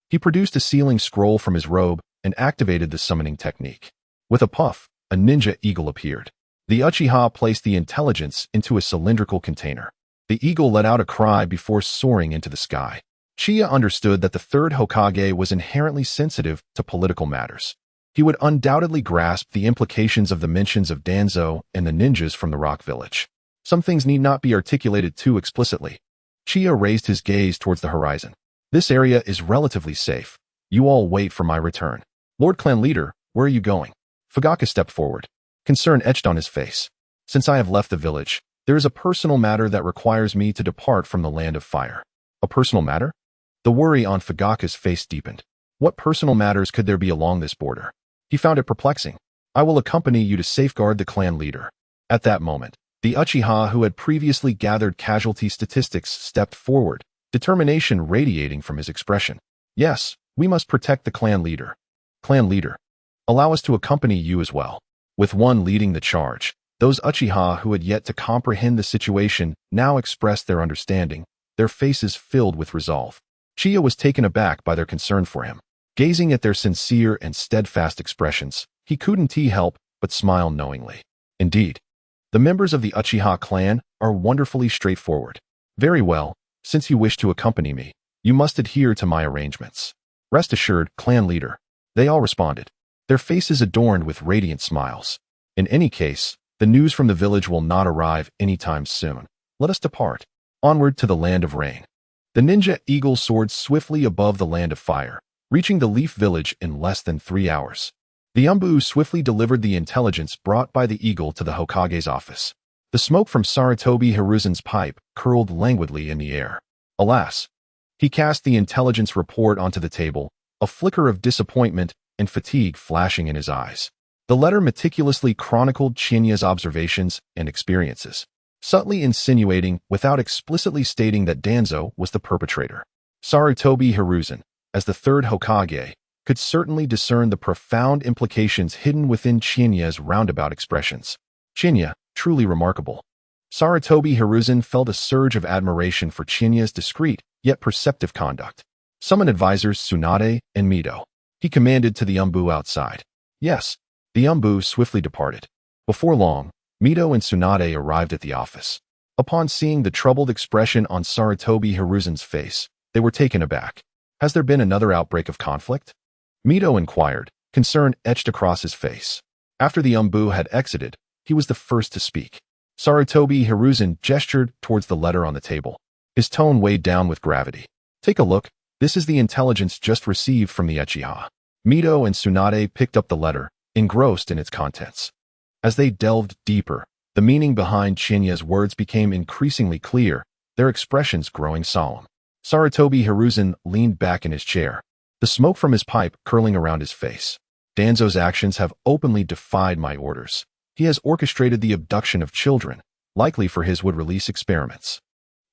he produced a sealing scroll from his robe and activated the summoning technique. With a puff, a ninja eagle appeared. The Uchiha placed the intelligence into a cylindrical container. The eagle let out a cry before soaring into the sky. Chiya understood that the third Hokage was inherently sensitive to political matters. He would undoubtedly grasp the implications of the mentions of Danzo and the ninjas from the rock village. Some things need not be articulated too explicitly. Chiya raised his gaze towards the horizon. This area is relatively safe. You all wait for my return. Lord Clan Leader, where are you going? Fugaku stepped forward, concern etched on his face. Since I have left the village, there is a personal matter that requires me to depart from the land of fire. A personal matter? The worry on Fugaku's face deepened. What personal matters could there be along this border? He found it perplexing. I will accompany you to safeguard the clan leader. At that moment, the Uchiha who had previously gathered casualty statistics stepped forward, determination radiating from his expression. Yes, we must protect the clan leader. Clan leader, allow us to accompany you as well. With one leading the charge, those Uchiha who had yet to comprehend the situation now expressed their understanding, their faces filled with resolve. Chiya was taken aback by their concern for him. Gazing at their sincere and steadfast expressions, he couldn't help but smile knowingly. Indeed, the members of the Uchiha clan are wonderfully straightforward. Very well, since you wish to accompany me, you must adhere to my arrangements. Rest assured, clan leader. They all responded, their faces adorned with radiant smiles. In any case, the news from the village will not arrive anytime soon. Let us depart. Onward to the land of rain. The ninja eagle soared swiftly above the land of fire, reaching the leaf village in less than 3 hours. The Umbu swiftly delivered the intelligence brought by the eagle to the Hokage's office. The smoke from Sarutobi Hiruzen's pipe curled languidly in the air. Alas! He cast the intelligence report onto the table, a flicker of disappointment and fatigue flashing in his eyes. The letter meticulously chronicled Qianye's observations and experiences. subtly insinuating without explicitly stating that Danzo was the perpetrator. Sarutobi Hiruzen, as the third Hokage, could certainly discern the profound implications hidden within Qianye's roundabout expressions. Chiya, truly remarkable. Sarutobi Hiruzen felt a surge of admiration for Qianye's discreet, yet perceptive conduct. Summon advisors Tsunade and Mito. He commanded to the Umbu outside. Yes, the Umbu swiftly departed. Before long, Mito and Tsunade arrived at the office. Upon seeing the troubled expression on Sarutobi Hiruzen's face, they were taken aback. Has there been another outbreak of conflict? Mito inquired, concern etched across his face. After the Umbu had exited, he was the first to speak. Sarutobi Hiruzen gestured towards the letter on the table. His tone weighed down with gravity. Take a look, this is the intelligence just received from the Uchiha. Mito and Tsunade picked up the letter, engrossed in its contents. As they delved deeper, the meaning behind Qianye's words became increasingly clear, their expressions growing solemn. Sarutobi Hiruzen leaned back in his chair, the smoke from his pipe curling around his face. Danzo's actions have openly defied my orders. He has orchestrated the abduction of children, likely for his wood-release experiments.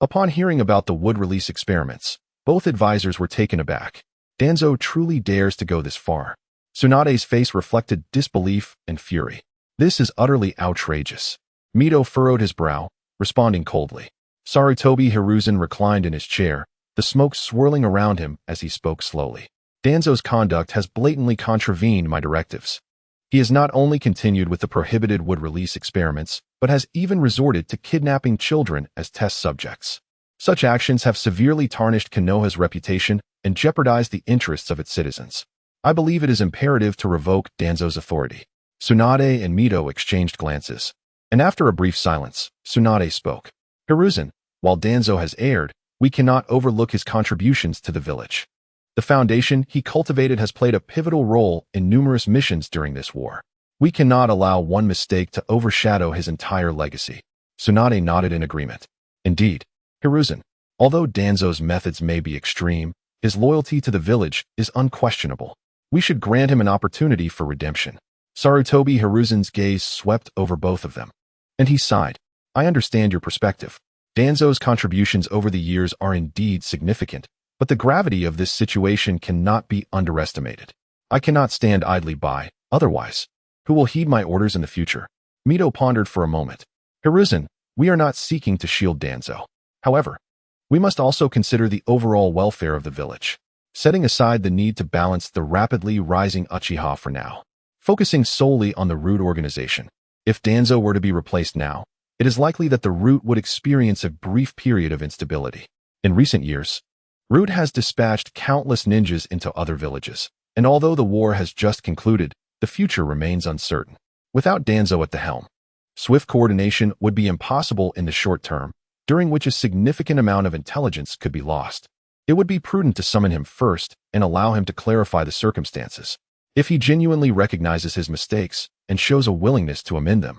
Upon hearing about the wood-release experiments, both advisors were taken aback. Danzo truly dares to go this far. Tsunade's face reflected disbelief and fury. This is utterly outrageous. Mito furrowed his brow, responding coldly. Sarutobi Hiruzen reclined in his chair, the smoke swirling around him as he spoke slowly. Danzo's conduct has blatantly contravened my directives. He has not only continued with the prohibited wood-release experiments, but has even resorted to kidnapping children as test subjects. Such actions have severely tarnished Konoha's reputation and jeopardized the interests of its citizens. I believe it is imperative to revoke Danzo's authority. Tsunade and Mito exchanged glances, and after a brief silence, Tsunade spoke. Hiruzen, while Danzo has erred, we cannot overlook his contributions to the village. The foundation he cultivated has played a pivotal role in numerous missions during this war. We cannot allow one mistake to overshadow his entire legacy. Tsunade nodded in agreement. Indeed, Hiruzen, although Danzo's methods may be extreme, his loyalty to the village is unquestionable. We should grant him an opportunity for redemption. Sarutobi Hiruzen's gaze swept over both of them, and he sighed. I understand your perspective. Danzo's contributions over the years are indeed significant, but the gravity of this situation cannot be underestimated. I cannot stand idly by, otherwise. Who will heed my orders in the future? Mito pondered for a moment. Hiruzen, we are not seeking to shield Danzo. However, we must also consider the overall welfare of the village, setting aside the need to balance the rapidly rising Uchiha for now, focusing solely on the root organization. If Danzo were to be replaced now, it is likely that the root would experience a brief period of instability. In recent years, Root has dispatched countless ninjas into other villages, and although the war has just concluded, the future remains uncertain. Without Danzo at the helm, swift coordination would be impossible in the short term, during which a significant amount of intelligence could be lost. It would be prudent to summon him first and allow him to clarify the circumstances. If he genuinely recognizes his mistakes and shows a willingness to amend them,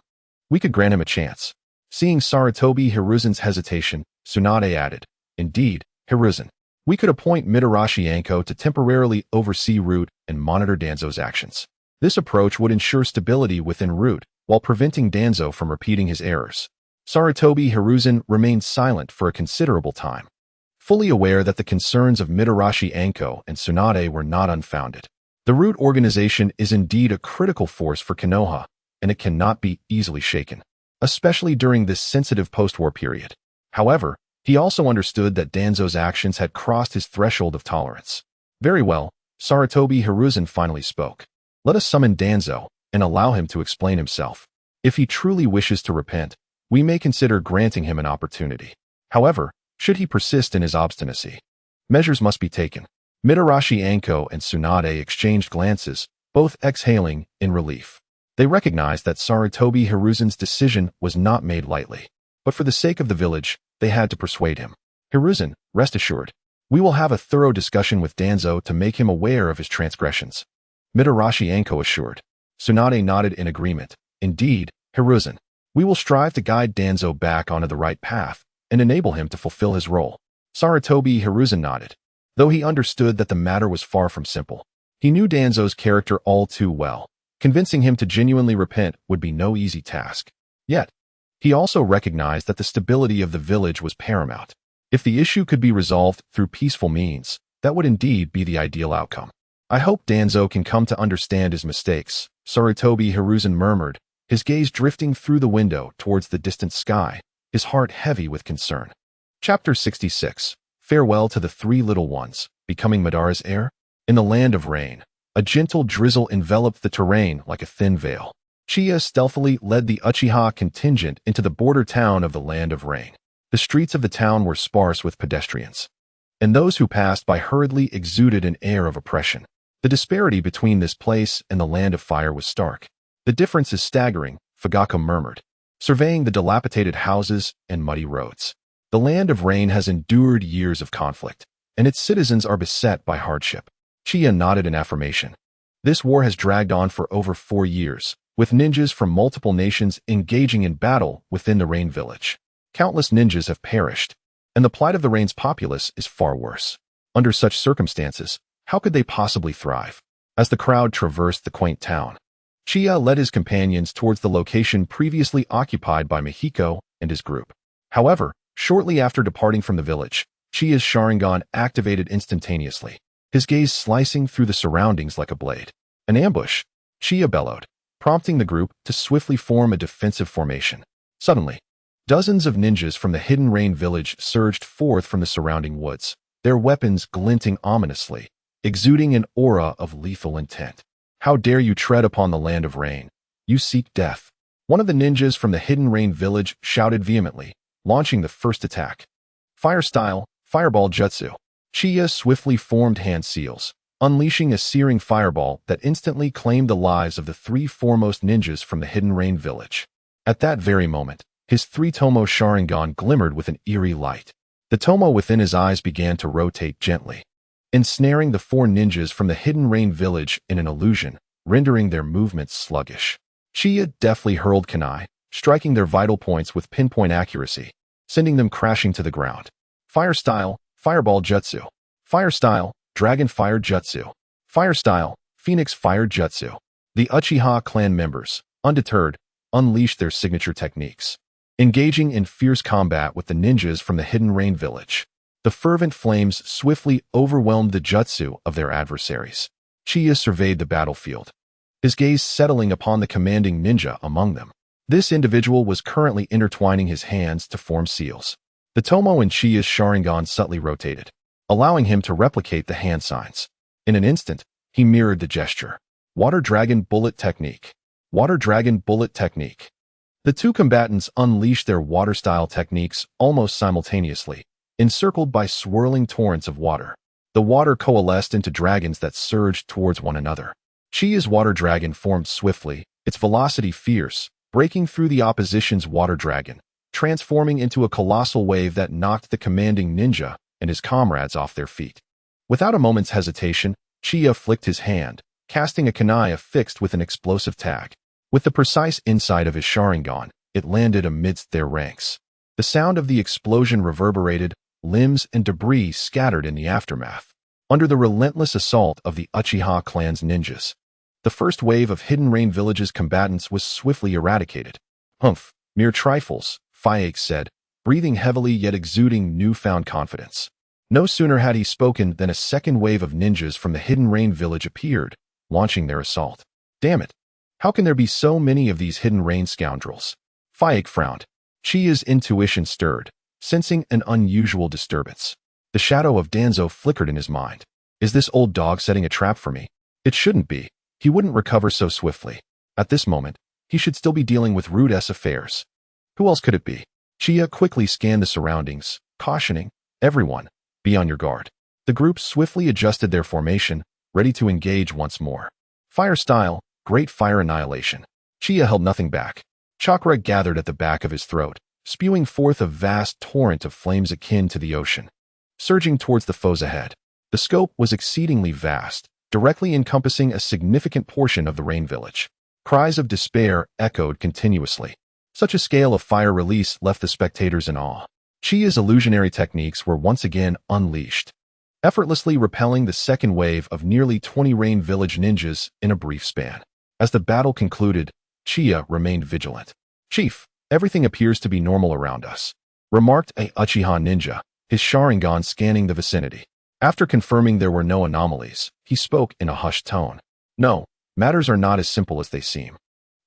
we could grant him a chance. Seeing Sarutobi Hiruzen's hesitation, Tsunade added, Indeed, Hiruzen, we could appoint Mitarashi Anko to temporarily oversee Root and monitor Danzo's actions. This approach would ensure stability within Root while preventing Danzo from repeating his errors. Sarutobi Hiruzen remained silent for a considerable time, fully aware that the concerns of Mitarashi Anko and Tsunade were not unfounded. The Root organization is indeed a critical force for Konoha, and it cannot be easily shaken, especially during this sensitive post-war period. However, he also understood that Danzo's actions had crossed his threshold of tolerance. Very well, Sarutobi Hiruzen finally spoke. Let us summon Danzo and allow him to explain himself. If he truly wishes to repent, we may consider granting him an opportunity. However, should he persist in his obstinacy, measures must be taken. Mitarashi Anko and Tsunade exchanged glances, both exhaling in relief. They recognized that Sarutobi Hiruzen's decision was not made lightly, but for the sake of the village, they had to persuade him. Hiruzen, rest assured, we will have a thorough discussion with Danzo to make him aware of his transgressions. Mitarashi Anko assured. Tsunade nodded in agreement. Indeed, Hiruzen, we will strive to guide Danzo back onto the right path and enable him to fulfill his role. Sarutobi Hiruzen nodded. Though he understood that the matter was far from simple, he knew Danzo's character all too well. Convincing him to genuinely repent would be no easy task. Yet, He also recognized that the stability of the village was paramount. If the issue could be resolved through peaceful means, that would indeed be the ideal outcome. I hope Danzo can come to understand his mistakes, Sarutobi Hiruzen murmured, his gaze drifting through the window towards the distant sky, his heart heavy with concern. Chapter 66. Farewell to the Three Little Ones, Becoming Madara's Heir? In the land of rain, a gentle drizzle enveloped the terrain like a thin veil. Chiya stealthily led the Uchiha contingent into the border town of the land of rain. The streets of the town were sparse with pedestrians, and those who passed by hurriedly exuded an air of oppression. The disparity between this place and the land of fire was stark. The difference is staggering, Fugaku murmured, surveying the dilapidated houses and muddy roads. The land of rain has endured years of conflict, and its citizens are beset by hardship. Chiya nodded in affirmation. This war has dragged on for over 4 years, with ninjas from multiple nations engaging in battle within the Rain Village. Countless ninjas have perished, and the plight of the Rain's populace is far worse. Under such circumstances, how could they possibly thrive? As the crowd traversed the quaint town, Chiya led his companions towards the location previously occupied by Mihiko and his group. However, shortly after departing from the village, Chiya's Sharingan activated instantaneously, his gaze slicing through the surroundings like a blade. An ambush, Chiya bellowed, prompting the group to swiftly form a defensive formation. Suddenly, dozens of ninjas from the hidden Rain Village surged forth from the surrounding woods, their weapons glinting ominously, exuding an aura of lethal intent. How dare you tread upon the land of rain? You seek death. One of the ninjas from the hidden Rain Village shouted vehemently, launching the first attack. Fire style, Fireball Jutsu. Chiya swiftly formed hand seals, unleashing a searing fireball that instantly claimed the lives of the 3 foremost ninjas from the hidden Rain Village. At that very moment, his 3-tomo Sharingan glimmered with an eerie light. The tomo within his eyes began to rotate gently, ensnaring the 4 ninjas from the hidden Rain Village in an illusion, rendering their movements sluggish. Chiya deftly hurled kunai, striking their vital points with pinpoint accuracy, sending them crashing to the ground. Fire style, Fireball Jutsu. Fire style, Dragon Fire Jutsu. Fire style, Phoenix Fire Jutsu. The Uchiha clan members, undeterred, unleashed their signature techniques, engaging in fierce combat with the ninjas from the hidden Rain Village. The fervent flames swiftly overwhelmed the jutsu of their adversaries. Chiya surveyed the battlefield, his gaze settling upon the commanding ninja among them. This individual was currently intertwining his hands to form seals. The tomo in Chiya's Sharingan subtly rotated, allowing him to replicate the hand signs. In an instant, he mirrored the gesture. Water Dragon Bullet Technique. Water Dragon Bullet Technique. The 2 combatants unleashed their water-style techniques almost simultaneously, encircled by swirling torrents of water. The water coalesced into dragons that surged towards one another. Chiya's water dragon formed swiftly, its velocity fierce, breaking through the opposition's water dragon, transforming into a colossal wave that knocked the commanding ninja and his comrades off their feet. Without a moment's hesitation, Chiya flicked his hand, casting a kunai affixed with an explosive tag. With the precise inside of his Sharingan, it landed amidst their ranks. The sound of the explosion reverberated, limbs and debris scattered in the aftermath. Under the relentless assault of the Uchiha clan's ninjas, the first wave of Hidden Rain Village's combatants was swiftly eradicated. Humph, mere trifles, Fayek said, breathing heavily yet exuding newfound confidence. No sooner had he spoken than a second wave of ninjas from the Hidden Rain Village appeared, launching their assault. Damn it! How can there be so many of these Hidden Rain scoundrels? Fayek frowned. Chiya's intuition stirred, sensing an unusual disturbance. The shadow of Danzo flickered in his mind. Is this old dog setting a trap for me? It shouldn't be. He wouldn't recover so swiftly. At this moment, he should still be dealing with rude-s affairs. Who else could it be? Chiya quickly scanned the surroundings, cautioning, everyone, be on your guard. The group swiftly adjusted their formation, ready to engage once more. Fire style, Great Fire Annihilation. Chiya held nothing back. Chakra gathered at the back of his throat, spewing forth a vast torrent of flames akin to the ocean. Surging towards the foes ahead, the scope was exceedingly vast, directly encompassing a significant portion of the Rain Village. Cries of despair echoed continuously. Such a scale of fire release left the spectators in awe. Chiya's illusionary techniques were once again unleashed, effortlessly repelling the second wave of nearly 20 Rain Village ninjas in a brief span. As the battle concluded, Chiya remained vigilant. Chief, Everything appears to be normal around us, remarked a Uchiha ninja, his Sharingan scanning the vicinity. After confirming there were no anomalies, he spoke in a hushed tone. No, matters are not as simple as they seem.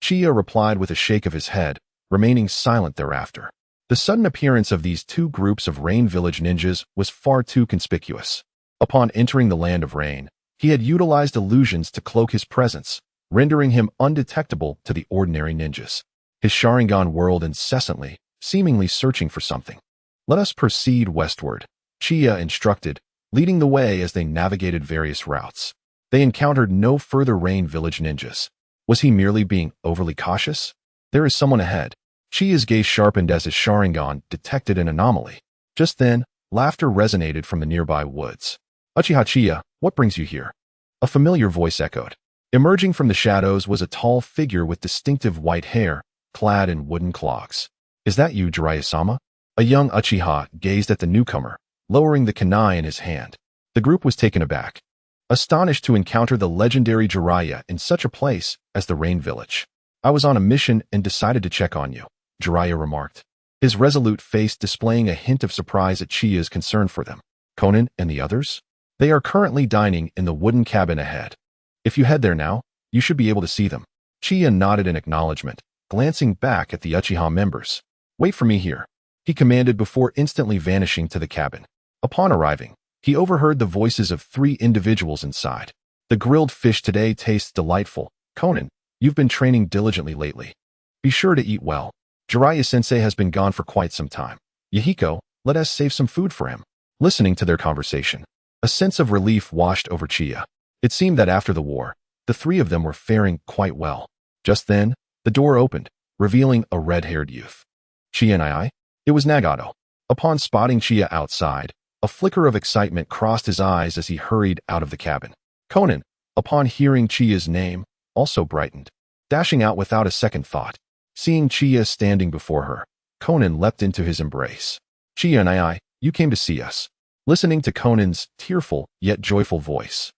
Chiya replied with a shake of his head, remaining silent thereafter. The sudden appearance of these two groups of Rain Village ninjas was far too conspicuous. Upon entering the Land of Rain, he had utilized illusions to cloak his presence, rendering him undetectable to the ordinary ninjas. His Sharingan whirled incessantly, seemingly searching for something. Let us proceed westward, Chiya instructed, leading the way as they navigated various routes. They encountered no further Rain Village ninjas. Was he merely being overly cautious? There is someone ahead. Chiya's gaze sharpened as his Sharingan detected an anomaly. Just then, laughter resonated from the nearby woods. Uchiha Qianye, what brings you here? A familiar voice echoed. Emerging from the shadows was a tall figure with distinctive white hair, clad in wooden clogs. Is that you, Jiraiya-sama? A young Uchiha gazed at the newcomer, lowering the kunai in his hand. The group was taken aback, astonished to encounter the legendary Jiraiya in such a place as the Rain Village. I was on a mission and decided to check on you, Jiraiya remarked, his resolute face displaying a hint of surprise at Chiya's concern for them. Conan and the others? They are currently dining in the wooden cabin ahead. If you head there now, you should be able to see them. Chiya nodded in acknowledgement, glancing back at the Uchiha members. Wait for me here, he commanded before instantly vanishing to the cabin. Upon arriving, he overheard the voices of 3 individuals inside. The grilled fish today tastes delightful. Conan, you've been training diligently lately. Be sure to eat well. Jiraiya-sensei has been gone for quite some time. Yahiko, let us save some food for him. Listening to their conversation, a sense of relief washed over Chiya. It seemed that after the war, the 3 of them were faring quite well. Just then, the door opened, revealing a red-haired youth. Chiya and I? It was Nagato. Upon spotting Chiya outside, a flicker of excitement crossed his eyes as he hurried out of the cabin. Conan, upon hearing Chiya's name, also brightened, dashing out without a second thought. Seeing Chiya standing before her, Conan leapt into his embrace. Chiya and I, you came to see us. Listening to Conan's tearful yet joyful voice,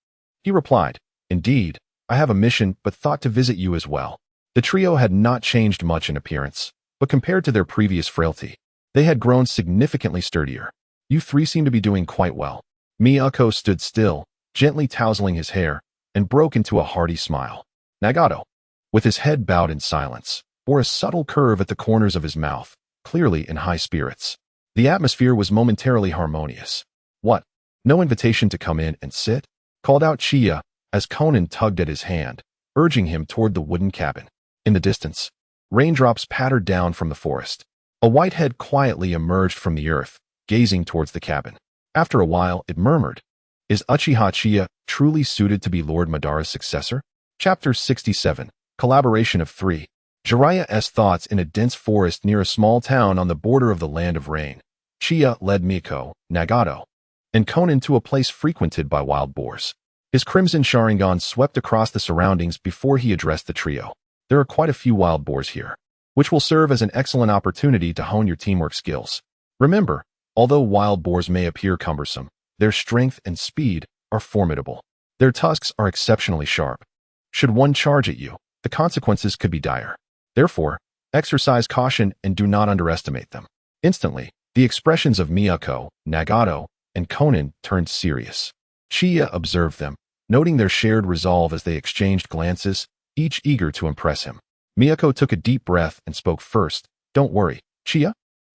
he replied, Indeed, I have a mission but thought to visit you as well. The trio had not changed much in appearance, but compared to their previous frailty, they had grown significantly sturdier. You 3 seem to be doing quite well. Miyako stood still, gently tousling his hair, and broke into a hearty smile. Nagato, with his head bowed in silence, bore a subtle curve at the corners of his mouth, clearly in high spirits. The atmosphere was momentarily harmonious. What? No invitation to come in and sit? Called out Chiya, as Conan tugged at his hand, urging him toward the wooden cabin. In the distance, raindrops pattered down from the forest. A white head quietly emerged from the earth, gazing towards the cabin. After a while, it murmured, Is Uchiha Qianye truly suited to be Lord Madara's successor? Chapter 67, Collaboration of 3. Jiraiya's thoughts in a dense forest near a small town on the border of the Land of Rain. Chiya led Miko, Nagato, and Conan to a place frequented by wild boars. His crimson Sharingan swept across the surroundings before he addressed the trio. There are quite a few wild boars here, which will serve as an excellent opportunity to hone your teamwork skills. Remember, although wild boars may appear cumbersome, their strength and speed are formidable. Their tusks are exceptionally sharp. Should one charge at you, the consequences could be dire. Therefore, exercise caution and do not underestimate them. Instantly, the expressions of Miyako, Nagato, and Conan turned serious. Chiya observed them, noting their shared resolve as they exchanged glances, each eager to impress him. Miyako took a deep breath and spoke first. Don't worry, Chiya.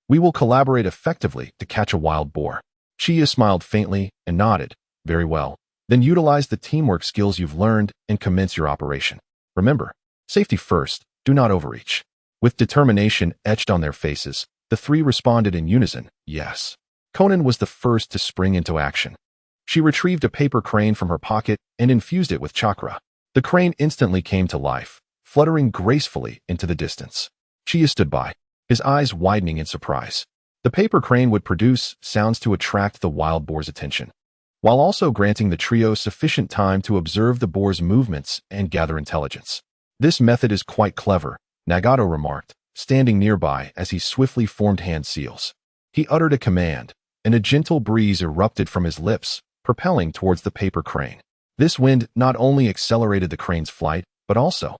We will collaborate effectively to catch a wild boar. Chiya smiled faintly and nodded. Very well. Then utilize the teamwork skills you've learned and commence your operation. Remember, safety first, do not overreach. With determination etched on their faces, the 3 responded in unison, yes. Conan was the first to spring into action. She retrieved a paper crane from her pocket and infused it with chakra. The crane instantly came to life, fluttering gracefully into the distance. Chiya stood by, his eyes widening in surprise. The paper crane would produce sounds to attract the wild boar's attention, while also granting the trio sufficient time to observe the boar's movements and gather intelligence. This method is quite clever, Nagato remarked, standing nearby as he swiftly formed hand seals. He uttered a command, and a gentle breeze erupted from his lips, propelling towards the paper crane. This wind not only accelerated the crane's flight, but also,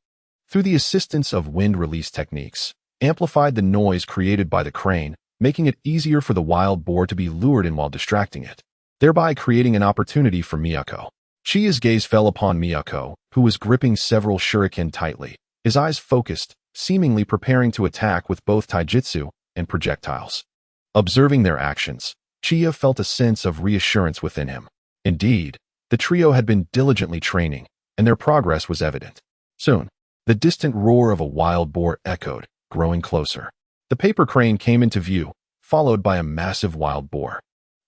through the assistance of wind release techniques, amplified the noise created by the crane, making it easier for the wild boar to be lured in while distracting it, thereby creating an opportunity for Miyako. Chiya's gaze fell upon Miyako, who was gripping several shuriken tightly, his eyes focused, seemingly preparing to attack with both taijutsu and projectiles. Observing their actions, Chiya felt a sense of reassurance within him. Indeed, the trio had been diligently training, and their progress was evident. Soon, the distant roar of a wild boar echoed, growing closer. The paper crane came into view, followed by a massive wild boar.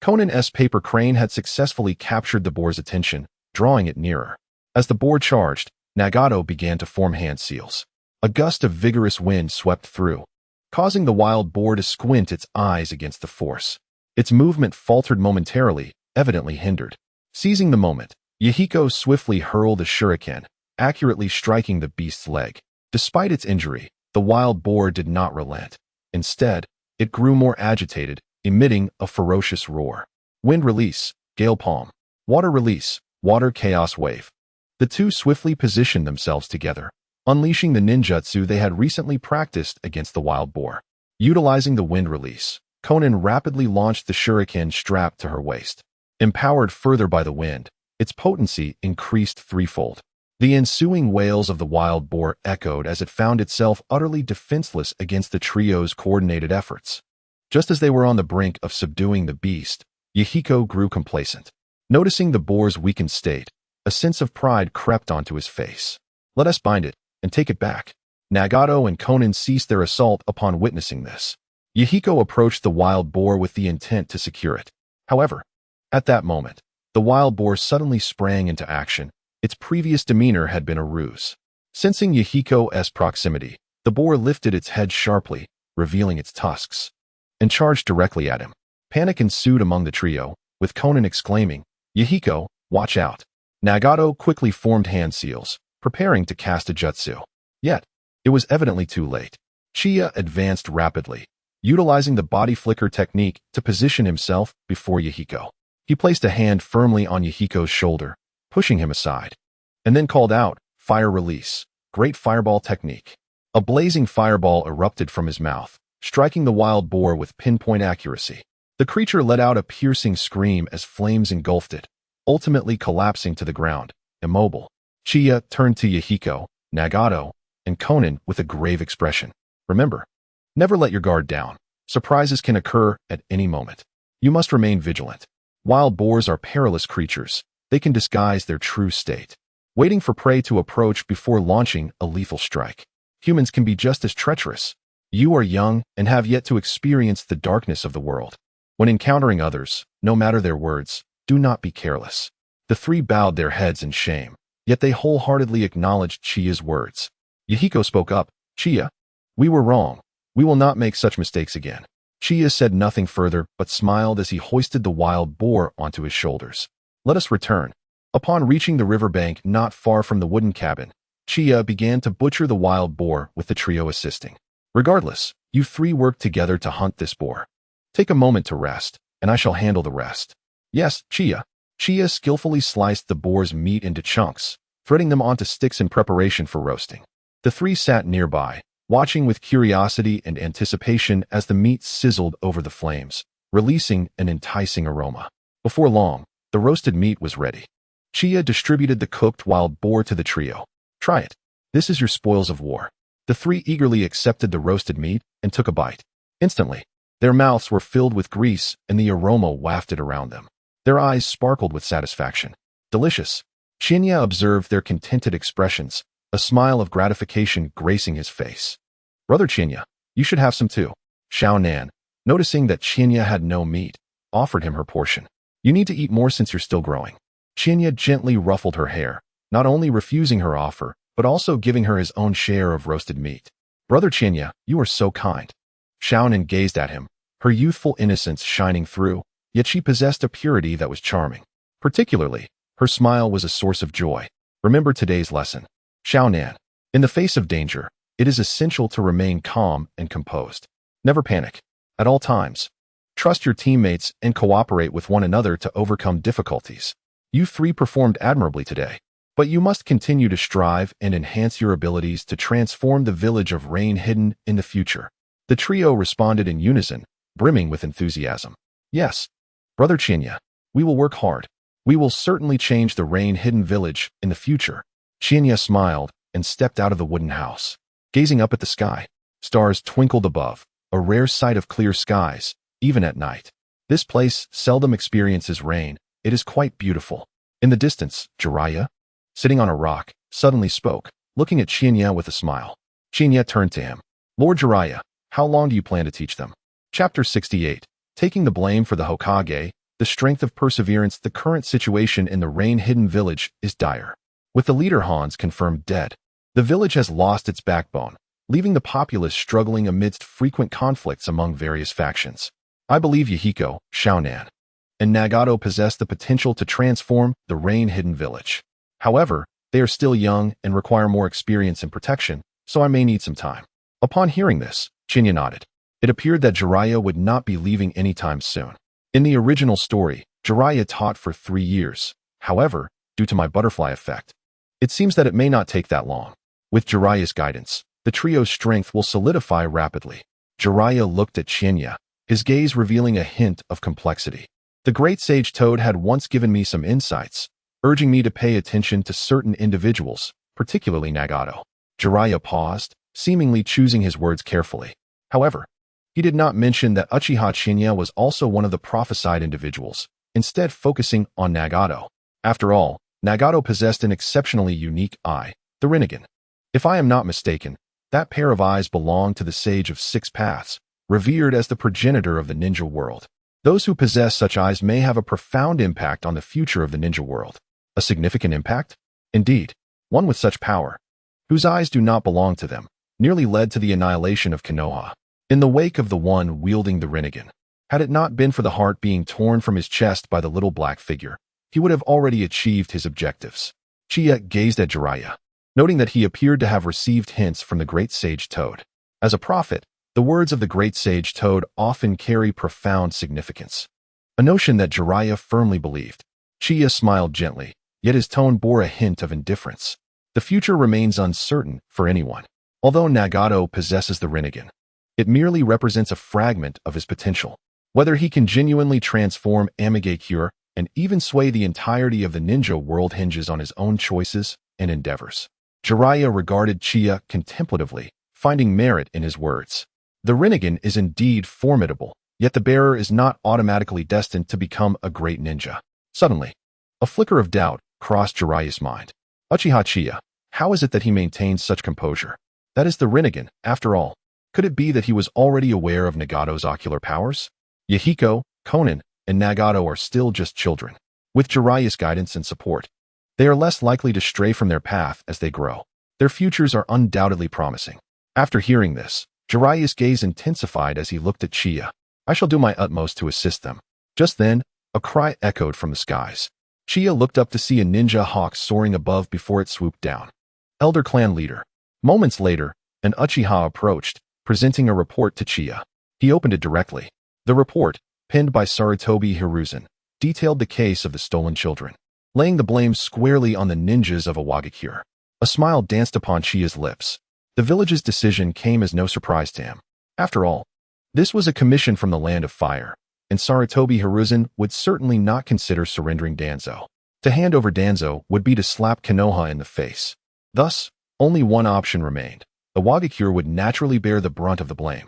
Conan's paper crane had successfully captured the boar's attention, drawing it nearer. As the boar charged, Nagato began to form hand seals. A gust of vigorous wind swept through, causing the wild boar to squint its eyes against the force. Its movement faltered momentarily, evidently hindered. Seizing the moment, Yahiko swiftly hurled a shuriken, accurately striking the beast's leg. Despite its injury, the wild boar did not relent. Instead, it grew more agitated, emitting a ferocious roar. Wind release, gale palm. Water release, water chaos wave. The two swiftly positioned themselves together, unleashing the ninjutsu they had recently practiced against the wild boar. Utilizing the wind release, Conan rapidly launched the shuriken strapped to her waist. Empowered further by the wind, its potency increased threefold. The ensuing wails of the wild boar echoed as it found itself utterly defenseless against the trio's coordinated efforts. Just as they were on the brink of subduing the beast, Yahiko grew complacent. Noticing the boar's weakened state, a sense of pride crept onto his face. Let us bind it and take it back. Nagato and Conan ceased their assault upon witnessing this. Yahiko approached the wild boar with the intent to secure it. However, at that moment, the wild boar suddenly sprang into action. Its previous demeanor had been a ruse. Sensing Yahiko's proximity, the boar lifted its head sharply, revealing its tusks, and charged directly at him. Panic ensued among the trio, with Conan exclaiming, "Yahiko, watch out." Nagato quickly formed hand seals, preparing to cast a jutsu. Yet, it was evidently too late. Chiya advanced rapidly, utilizing the body flicker technique to position himself before Yahiko. He placed a hand firmly on Yahiko's shoulder, pushing him aside, and then called out, "Fire release, great fireball technique." A blazing fireball erupted from his mouth, striking the wild boar with pinpoint accuracy. The creature let out a piercing scream as flames engulfed it, ultimately collapsing to the ground, immobile. Chiya turned to Yahiko, Nagato, and Conan with a grave expression. "Remember, never let your guard down. Surprises can occur at any moment. You must remain vigilant. Wild boars are perilous creatures. They can disguise their true state, waiting for prey to approach before launching a lethal strike. Humans can be just as treacherous. You are young and have yet to experience the darkness of the world. When encountering others, no matter their words, do not be careless." The three bowed their heads in shame, yet they wholeheartedly acknowledged Chiya's words. Yahiko spoke up, "Chiya, we were wrong. We will not make such mistakes again." Chiya said nothing further but smiled as he hoisted the wild boar onto his shoulders. "Let us return." Upon reaching the riverbank not far from the wooden cabin, Chiya began to butcher the wild boar with the trio assisting. "Regardless, you three work together to hunt this boar. Take a moment to rest, and I shall handle the rest." "Yes, Chiya." Chiya skillfully sliced the boar's meat into chunks, threading them onto sticks in preparation for roasting. The three sat nearby, watching with curiosity and anticipation as the meat sizzled over the flames, releasing an enticing aroma. Before long, the roasted meat was ready. Chiya distributed the cooked wild boar to the trio. "Try it. This is your spoils of war." The three eagerly accepted the roasted meat and took a bite. Instantly, their mouths were filled with grease and the aroma wafted around them. Their eyes sparkled with satisfaction. "Delicious." Chinya observed their contented expressions, a smile of gratification gracing his face. "Brother Chinya, you should have some too." Xiao Nan, noticing that Chinya had no meat, offered him her portion. "You need to eat more since you're still growing." Chinya gently ruffled her hair, not only refusing her offer, but also giving her his own share of roasted meat. "Brother Chinya, you are so kind." Xiao Nan gazed at him, her youthful innocence shining through, yet she possessed a purity that was charming. Particularly, her smile was a source of joy. "Remember today's lesson. Xiao Nan, in the face of danger, it is essential to remain calm and composed. Never panic. At all times, trust your teammates and cooperate with one another to overcome difficulties." You three performed admirably today. But you must continue to strive and enhance your abilities to transform the village of rain hidden in the future. The trio responded in unison, brimming with enthusiasm. Yes, Brother Qianye, we will work hard. We will certainly change the rain-hidden village in the future. Qianye smiled and stepped out of the wooden house. Gazing up at the sky, stars twinkled above, a rare sight of clear skies, even at night. This place seldom experiences rain. It is quite beautiful. In the distance, Jiraiya, sitting on a rock, suddenly spoke, looking at Qianye with a smile. Qianye turned to him. Lord Jiraiya, how long do you plan to teach them? Chapter 68. Taking the blame for the Hokage, the strength of perseverance. The current situation in the rain-hidden village is dire. With the leader Hans confirmed dead, the village has lost its backbone, leaving the populace struggling amidst frequent conflicts among various factions. I believe Yahiko, Xiaonan, and Nagato possess the potential to transform the rain-hidden village. However, they are still young and require more experience and protection, so I may need some time. Upon hearing this, Qianye nodded. It appeared that Jiraiya would not be leaving anytime soon. In the original story, Jiraiya taught for 3 years. However, due to my butterfly effect, it seems that it may not take that long. With Jiraiya's guidance, the trio's strength will solidify rapidly. Jiraiya looked at Qianye, his gaze revealing a hint of complexity. The great sage Toad had once given me some insights, urging me to pay attention to certain individuals, particularly Nagato. Jiraiya paused, seemingly choosing his words carefully. However, he did not mention that Uchiha Qianye was also one of the prophesied individuals, instead focusing on Nagato. After all, Nagato possessed an exceptionally unique eye, the Rinnegan. If I am not mistaken, that pair of eyes belonged to the Sage of Six Paths, revered as the progenitor of the ninja world. Those who possess such eyes may have a profound impact on the future of the ninja world. A significant impact? Indeed, one with such power, whose eyes do not belong to them, nearly led to the annihilation of Konoha. In the wake of the one wielding the Rinnegan, had it not been for the heart being torn from his chest by the little black figure, he would have already achieved his objectives. Chiya gazed at Jiraiya, noting that he appeared to have received hints from the great sage Toad. As a prophet, the words of the great sage Toad often carry profound significance, a notion that Jiraiya firmly believed. Chiya smiled gently, yet his tone bore a hint of indifference. The future remains uncertain for anyone. Although Nagato possesses the Rinnegan, it merely represents a fragment of his potential. Whether he can genuinely transform Amigakure and even sway the entirety of the ninja world hinges on his own choices and endeavors. Jiraiya regarded Chiya contemplatively, finding merit in his words. The Rinnegan is indeed formidable, yet the bearer is not automatically destined to become a great ninja. Suddenly, a flicker of doubt crossed Jiraiya's mind. Uchiha Chiya, how is it that he maintains such composure? That is the Rinnegan, after all. Could it be that he was already aware of Nagato's ocular powers? Yahiko, Konan, and Nagato are still just children. With Jiraiya's guidance and support, they are less likely to stray from their path as they grow. Their futures are undoubtedly promising. After hearing this, Jiraiya's gaze intensified as he looked at Chiya. I shall do my utmost to assist them. Just then, a cry echoed from the skies. Chiya looked up to see a ninja hawk soaring above before it swooped down. Elder Clan Leader. Moments later, an Uchiha approached, presenting a report to Chiya. He opened it directly. The report, penned by Sarutobi Hiruzen, detailed the case of the stolen children, laying the blame squarely on the ninjas of Awagakure. A smile danced upon Chiya's lips. The village's decision came as no surprise to him. After all, this was a commission from the Land of Fire, and Sarutobi Hiruzen would certainly not consider surrendering Danzo. To hand over Danzo would be to slap Konoha in the face. Thus, only one option remained. Awagakure would naturally bear the brunt of the blame.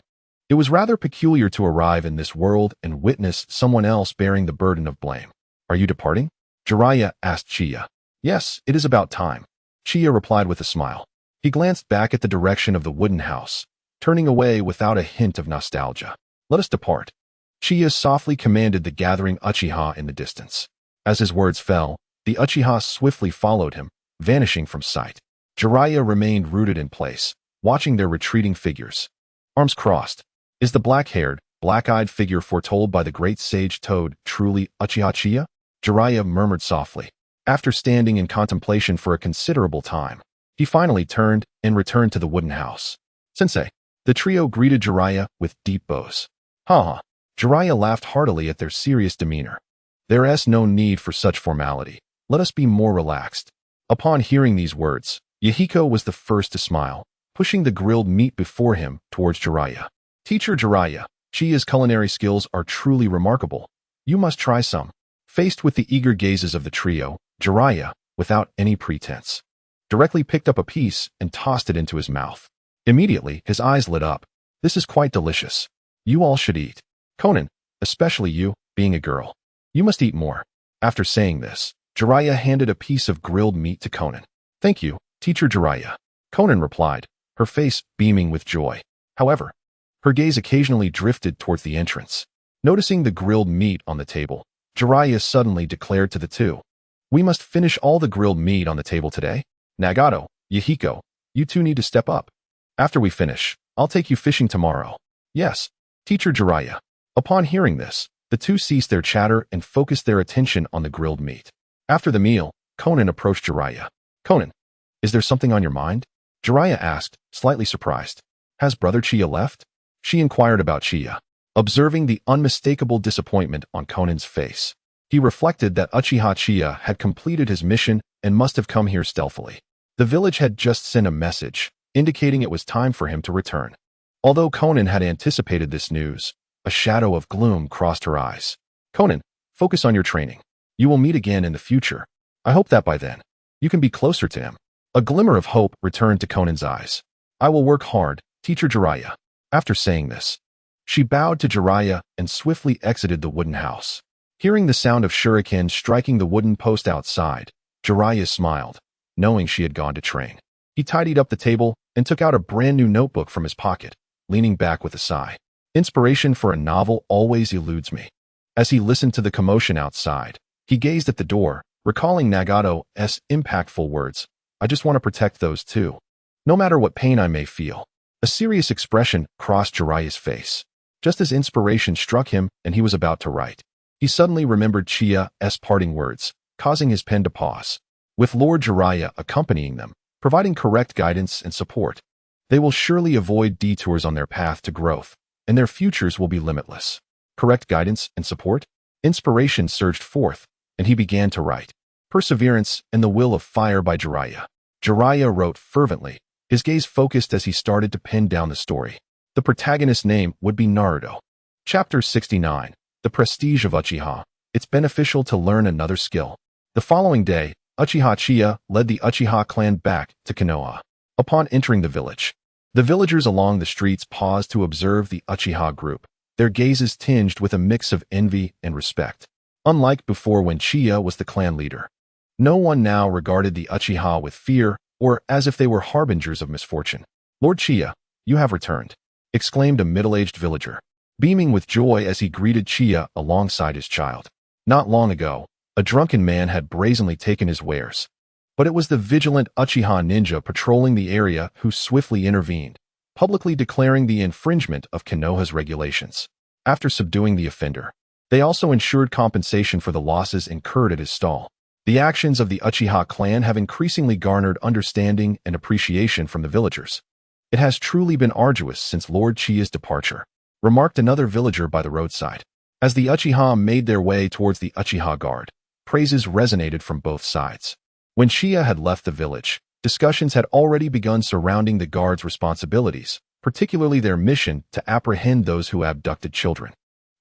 It was rather peculiar to arrive in this world and witness someone else bearing the burden of blame. Are you departing? Jiraiya asked Chiya. Yes, it is about time. Chiya replied with a smile. He glanced back at the direction of the wooden house, turning away without a hint of nostalgia. Let us depart. Chiya softly commanded the gathering Uchiha in the distance. As his words fell, the Uchiha swiftly followed him, vanishing from sight. Jiraiya remained rooted in place, watching their retreating figures. Arms crossed. Is the black-haired, black-eyed figure foretold by the great sage Toad truly Uchiha Chiya? Jiraiya murmured softly. After standing in contemplation for a considerable time, he finally turned and returned to the wooden house. Sensei. The trio greeted Jiraiya with deep bows. Ha. Jiraiya laughed heartily at their serious demeanor. There is no need for such formality. Let us be more relaxed. Upon hearing these words, Yahiko was the first to smile, pushing the grilled meat before him towards Jiraiya. Teacher Jiraiya, Chiya's culinary skills are truly remarkable. You must try some. Faced with the eager gazes of the trio, Jiraiya, without any pretense, directly picked up a piece and tossed it into his mouth. Immediately, his eyes lit up. This is quite delicious. You all should eat. Konan, especially you, being a girl. You must eat more. After saying this, Jiraiya handed a piece of grilled meat to Konan. Thank you, Teacher Jiraiya. Konan replied, her face beaming with joy. However, her gaze occasionally drifted towards the entrance. Noticing the grilled meat on the table, Jiraiya suddenly declared to the two, we must finish all the grilled meat on the table today. Nagato, Yahiko, you two need to step up. After we finish, I'll take you fishing tomorrow. Yes, Teacher Jiraiya. Upon hearing this, the two ceased their chatter and focused their attention on the grilled meat. After the meal, Konan approached Jiraiya. Konan, is there something on your mind? Jiraiya asked, slightly surprised. Has Brother Chiya left? She inquired about Chiya. Observing the unmistakable disappointment on Konan's face, he reflected that Uchiha Qianye had completed his mission and must have come here stealthily. The village had just sent a message, indicating it was time for him to return. Although Konan had anticipated this news, a shadow of gloom crossed her eyes. Konan, focus on your training. You will meet again in the future. I hope that by then, you can be closer to him. A glimmer of hope returned to Konan's eyes. I will work hard, Teacher Jiraiya. After saying this, she bowed to Jiraiya and swiftly exited the wooden house. Hearing the sound of shurikens striking the wooden post outside, Jiraiya smiled, knowing she had gone to train. He tidied up the table and took out a brand new notebook from his pocket, leaning back with a sigh. Inspiration for a novel always eludes me. As he listened to the commotion outside, he gazed at the door, recalling Nagato's impactful words, I just want to protect those two. No matter what pain I may feel. A serious expression crossed Jiraiya's face. Just as inspiration struck him and he was about to write, he suddenly remembered Chiya's parting words, causing his pen to pause. With Lord Jiraiya accompanying them, providing correct guidance and support, they will surely avoid detours on their path to growth, and their futures will be limitless. Correct guidance and support? Inspiration surged forth, and he began to write. Perseverance and the Will of Fire by Jiraiya. Jiraiya wrote fervently, his gaze focused as he started to pen down the story. The protagonist's name would be Naruto. Chapter 69. The Prestige of Uchiha. It's beneficial to learn another skill. The following day, Uchiha Chiya led the Uchiha clan back to Konoha. Upon entering the village, the villagers along the streets paused to observe the Uchiha group, their gazes tinged with a mix of envy and respect. Unlike before when Chiya was the clan leader, no one now regarded the Uchiha with fear or as if they were harbingers of misfortune. Lord Chiya, you have returned, exclaimed a middle-aged villager, beaming with joy as he greeted Chiya alongside his child. Not long ago, a drunken man had brazenly taken his wares, but it was the vigilant Uchiha ninja patrolling the area who swiftly intervened, publicly declaring the infringement of Konoha's regulations. After subduing the offender, they also ensured compensation for the losses incurred at his stall. The actions of the Uchiha clan have increasingly garnered understanding and appreciation from the villagers. It has truly been arduous since Lord Chiya's departure, remarked another villager by the roadside. As the Uchiha made their way towards the Uchiha guard, praises resonated from both sides. When Chiya had left the village, discussions had already begun surrounding the guard's responsibilities, particularly their mission to apprehend those who abducted children,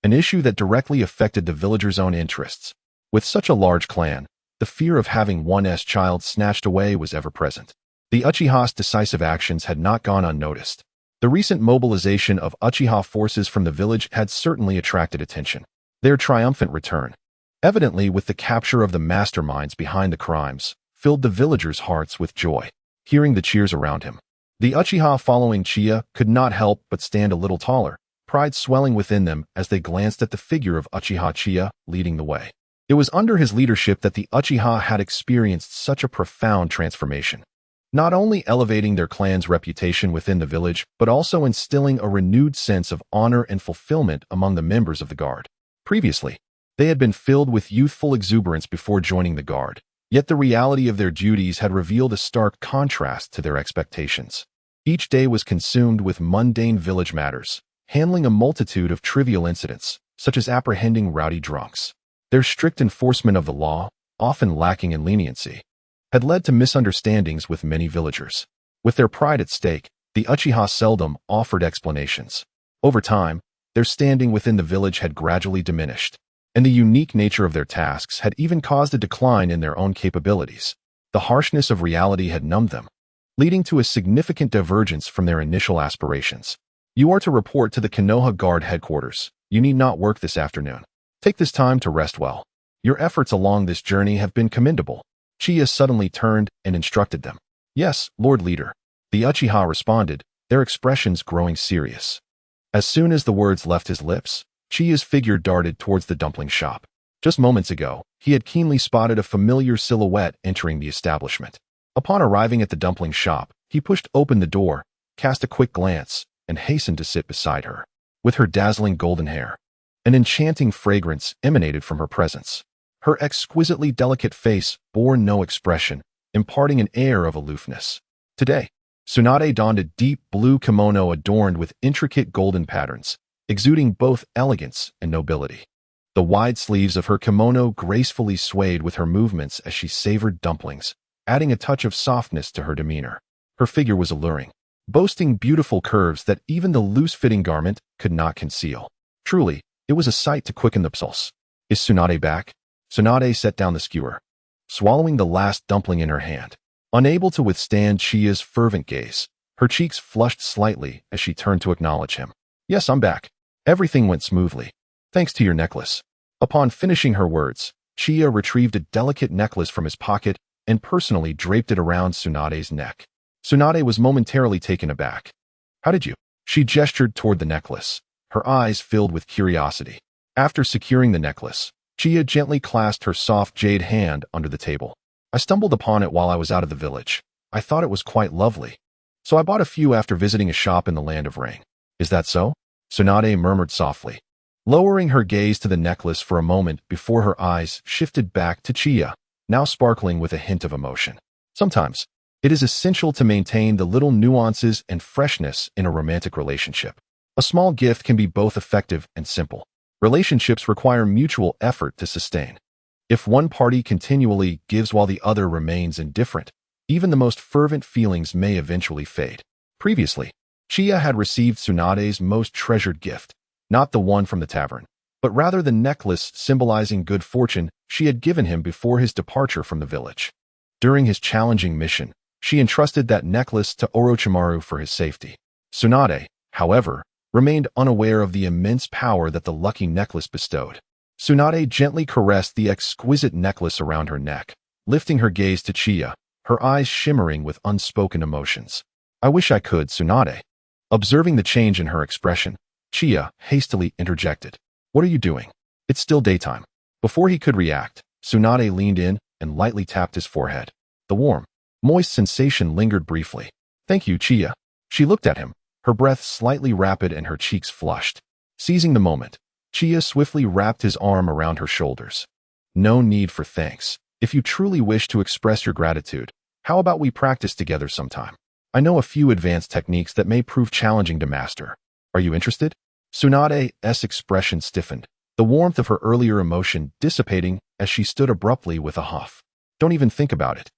an issue that directly affected the villagers' own interests. With such a large clan, the fear of having one's child snatched away was ever present. The Uchiha's decisive actions had not gone unnoticed. The recent mobilization of Uchiha forces from the village had certainly attracted attention. Their triumphant return, evidently with the capture of the masterminds behind the crimes, filled the villagers' hearts with joy. Hearing the cheers around him, the Uchiha following Chiya could not help but stand a little taller, pride swelling within them as they glanced at the figure of Uchiha Chiya leading the way. It was under his leadership that the Uchiha had experienced such a profound transformation, not only elevating their clan's reputation within the village, but also instilling a renewed sense of honor and fulfillment among the members of the guard. Previously, they had been filled with youthful exuberance before joining the guard, yet the reality of their duties had revealed a stark contrast to their expectations. Each day was consumed with mundane village matters, handling a multitude of trivial incidents, such as apprehending rowdy drunks. Their strict enforcement of the law, often lacking in leniency, had led to misunderstandings with many villagers. With their pride at stake, the Uchiha seldom offered explanations. Over time, their standing within the village had gradually diminished, and the unique nature of their tasks had even caused a decline in their own capabilities. The harshness of reality had numbed them, leading to a significant divergence from their initial aspirations. You are to report to the Konoha Guard headquarters. You need not work this afternoon. Take this time to rest well. Your efforts along this journey have been commendable. Chiya suddenly turned and instructed them. Yes, Lord Leader. The Uchiha responded, their expressions growing serious. As soon as the words left his lips, Chiya's figure darted towards the dumpling shop. Just moments ago, he had keenly spotted a familiar silhouette entering the establishment. Upon arriving at the dumpling shop, he pushed open the door, cast a quick glance, and hastened to sit beside her. With her dazzling golden hair, an enchanting fragrance emanated from her presence. Her exquisitely delicate face bore no expression, imparting an air of aloofness. Today, Tsunade donned a deep blue kimono adorned with intricate golden patterns, exuding both elegance and nobility. The wide sleeves of her kimono gracefully swayed with her movements as she savored dumplings, adding a touch of softness to her demeanor. Her figure was alluring, boasting beautiful curves that even the loose-fitting garment could not conceal. Truly, it was a sight to quicken the pulse. Is Tsunade back? Tsunade set down the skewer, swallowing the last dumpling in her hand. Unable to withstand Chiya's fervent gaze, her cheeks flushed slightly as she turned to acknowledge him. Yes, I'm back. Everything went smoothly. Thanks to your necklace. Upon finishing her words, Chiya retrieved a delicate necklace from his pocket and personally draped it around Tsunade's neck. Tsunade was momentarily taken aback. How did you? She gestured toward the necklace, her eyes filled with curiosity. After securing the necklace, Chiya gently clasped her soft jade hand under the table. I stumbled upon it while I was out of the village. I thought it was quite lovely, so I bought a few after visiting a shop in the land of Rain. Is that so? Tsunade murmured softly, lowering her gaze to the necklace for a moment before her eyes shifted back to Chiya, now sparkling with a hint of emotion. Sometimes, it is essential to maintain the little nuances and freshness in a romantic relationship. A small gift can be both effective and simple. Relationships require mutual effort to sustain. If one party continually gives while the other remains indifferent, even the most fervent feelings may eventually fade. Previously, Chiya had received Tsunade's most treasured gift, not the one from the tavern, but rather the necklace symbolizing good fortune she had given him before his departure from the village. During his challenging mission, she entrusted that necklace to Orochimaru for his safety. Tsunade, however, remained unaware of the immense power that the lucky necklace bestowed. Tsunade gently caressed the exquisite necklace around her neck, lifting her gaze to Chiya, her eyes shimmering with unspoken emotions. I wish I could, Tsunade. Observing the change in her expression, Chiya hastily interjected. What are you doing? It's still daytime. Before he could react, Tsunade leaned in and lightly tapped his forehead. The warm, moist sensation lingered briefly. Thank you, Chiya. She looked at him, her breath slightly rapid and her cheeks flushed. Seizing the moment, Chiya swiftly wrapped his arm around her shoulders. No need for thanks. If you truly wish to express your gratitude, how about we practice together sometime? I know a few advanced techniques that may prove challenging to master. Are you interested? Tsunade's expression stiffened, the warmth of her earlier emotion dissipating as she stood abruptly with a huff. Don't even think about it.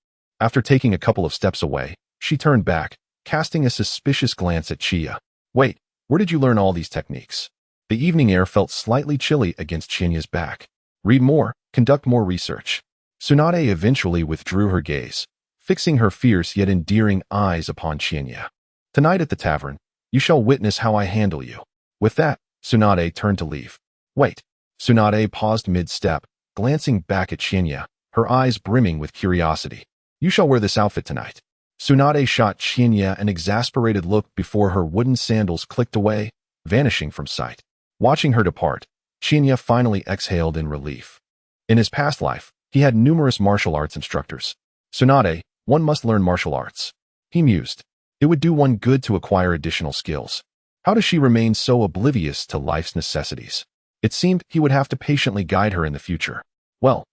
After taking a couple of steps away, she turned back, casting a suspicious glance at Chiya. Wait, where did you learn all these techniques? The evening air felt slightly chilly against Chinya's back. Read more, conduct more research. Tsunade eventually withdrew her gaze, fixing her fierce yet endearing eyes upon Chinya. Tonight at the tavern, you shall witness how I handle you. With that, Tsunade turned to leave. Wait. Tsunade paused mid-step, glancing back at Chinya, her eyes brimming with curiosity. You shall wear this outfit tonight. Tsunade shot Chinya an exasperated look before her wooden sandals clicked away, vanishing from sight. Watching her depart, Chinya finally exhaled in relief. In his past life, he had numerous martial arts instructors. Tsunade, one must learn martial arts. He mused. It would do one good to acquire additional skills. How does she remain so oblivious to life's necessities? It seemed he would have to patiently guide her in the future. Well,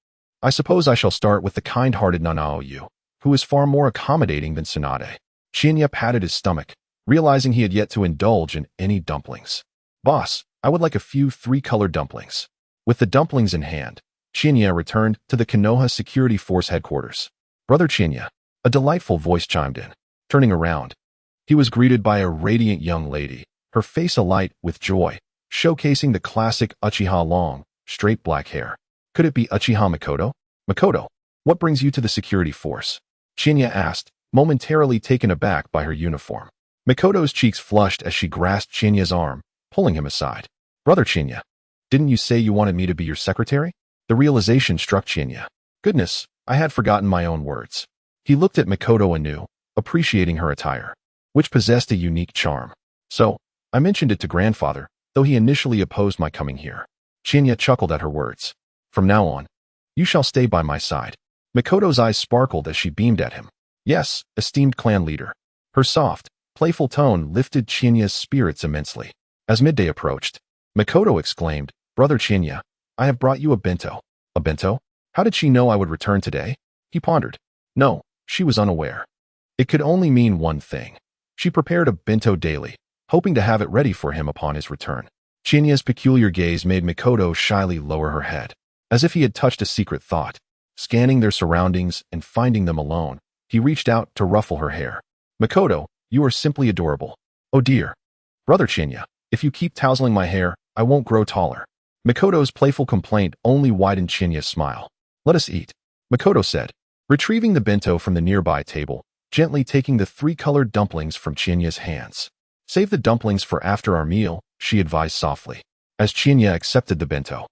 I suppose I shall start with the kind-hearted Nanao-yu, who is far more accommodating than Tsunade. Chinya patted his stomach, realizing he had yet to indulge in any dumplings. Boss, I would like a few 3-colored dumplings. With the dumplings in hand, Chinya returned to the Konoha Security Force headquarters. Brother Chinya. A delightful voice chimed in. Turning around, he was greeted by a radiant young lady, her face alight with joy, showcasing the classic Uchiha long, straight black hair. Could it be Uchiha Makoto? Makoto, what brings you to the security force? Chinya asked, momentarily taken aback by her uniform. Makoto's cheeks flushed as she grasped Chinya's arm, pulling him aside. Brother Chinya, didn't you say you wanted me to be your secretary? The realization struck Chinya. Goodness, I had forgotten my own words. He looked at Makoto anew, appreciating her attire, which possessed a unique charm. So, I mentioned it to grandfather, though he initially opposed my coming here. Chinya chuckled at her words. From now on, you shall stay by my side. Makoto's eyes sparkled as she beamed at him. Yes, esteemed clan leader. Her soft, playful tone lifted Chinya's spirits immensely. As midday approached, Makoto exclaimed, Brother Chinya, I have brought you a bento. A bento? How did she know I would return today? He pondered. No, she was unaware. It could only mean one thing. She prepared a bento daily, hoping to have it ready for him upon his return. Chinya's peculiar gaze made Makoto shyly lower her head, as if he had touched a secret thought. Scanning their surroundings and finding them alone, he reached out to ruffle her hair. Makoto, you are simply adorable. Oh dear. Brother Chinya, if you keep tousling my hair, I won't grow taller. Makoto's playful complaint only widened Chinya's smile. Let us eat, Makoto said, retrieving the bento from the nearby table, gently taking the 3-colored dumplings from Chinya's hands. Save the dumplings for after our meal, she advised softly, as Chinya accepted the bento.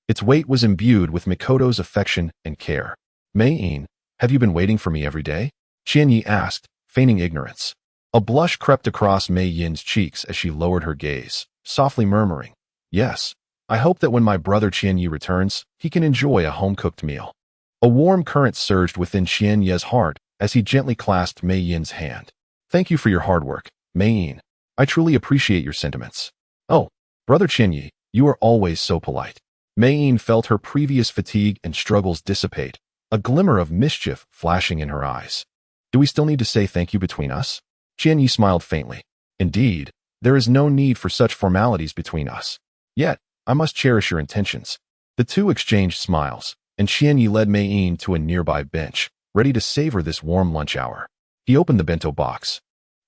Its weight was imbued with Makoto's affection and care. Mei-in, have you been waiting for me every day? Qianye asked, feigning ignorance. A blush crept across Mei-yin's cheeks as she lowered her gaze, softly murmuring, Yes, I hope that when my brother Qianye returns, he can enjoy a home-cooked meal. A warm current surged within Qianye's heart as he gently clasped Mei-yin's hand. Thank you for your hard work, Mei-in. I truly appreciate your sentiments. Oh, Brother Qianye, you are always so polite. Mei-in felt her previous fatigue and struggles dissipate, a glimmer of mischief flashing in her eyes. Do we still need to say thank you between us? Qianye smiled faintly. Indeed, there is no need for such formalities between us. Yet, I must cherish your intentions. The two exchanged smiles, and Qianye led Mei-in to a nearby bench, ready to savor this warm lunch hour. He opened the bento box,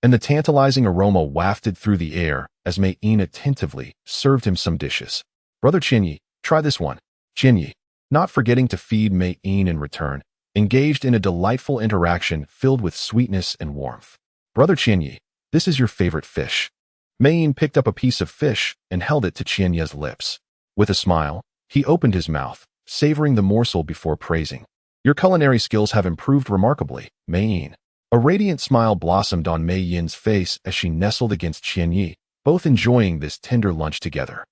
and the tantalizing aroma wafted through the air as Mei-in attentively served him some dishes. Brother Qianye, try this one. Qianye, not forgetting to feed Mei-in in return, engaged in a delightful interaction filled with sweetness and warmth. Brother Qianye, this is your favorite fish. Mei-in picked up a piece of fish and held it to Qianye's lips. With a smile, he opened his mouth, savoring the morsel before praising. Your culinary skills have improved remarkably, Mei-in. A radiant smile blossomed on Mei-yin's face as she nestled against Qianye, both enjoying this tender lunch together.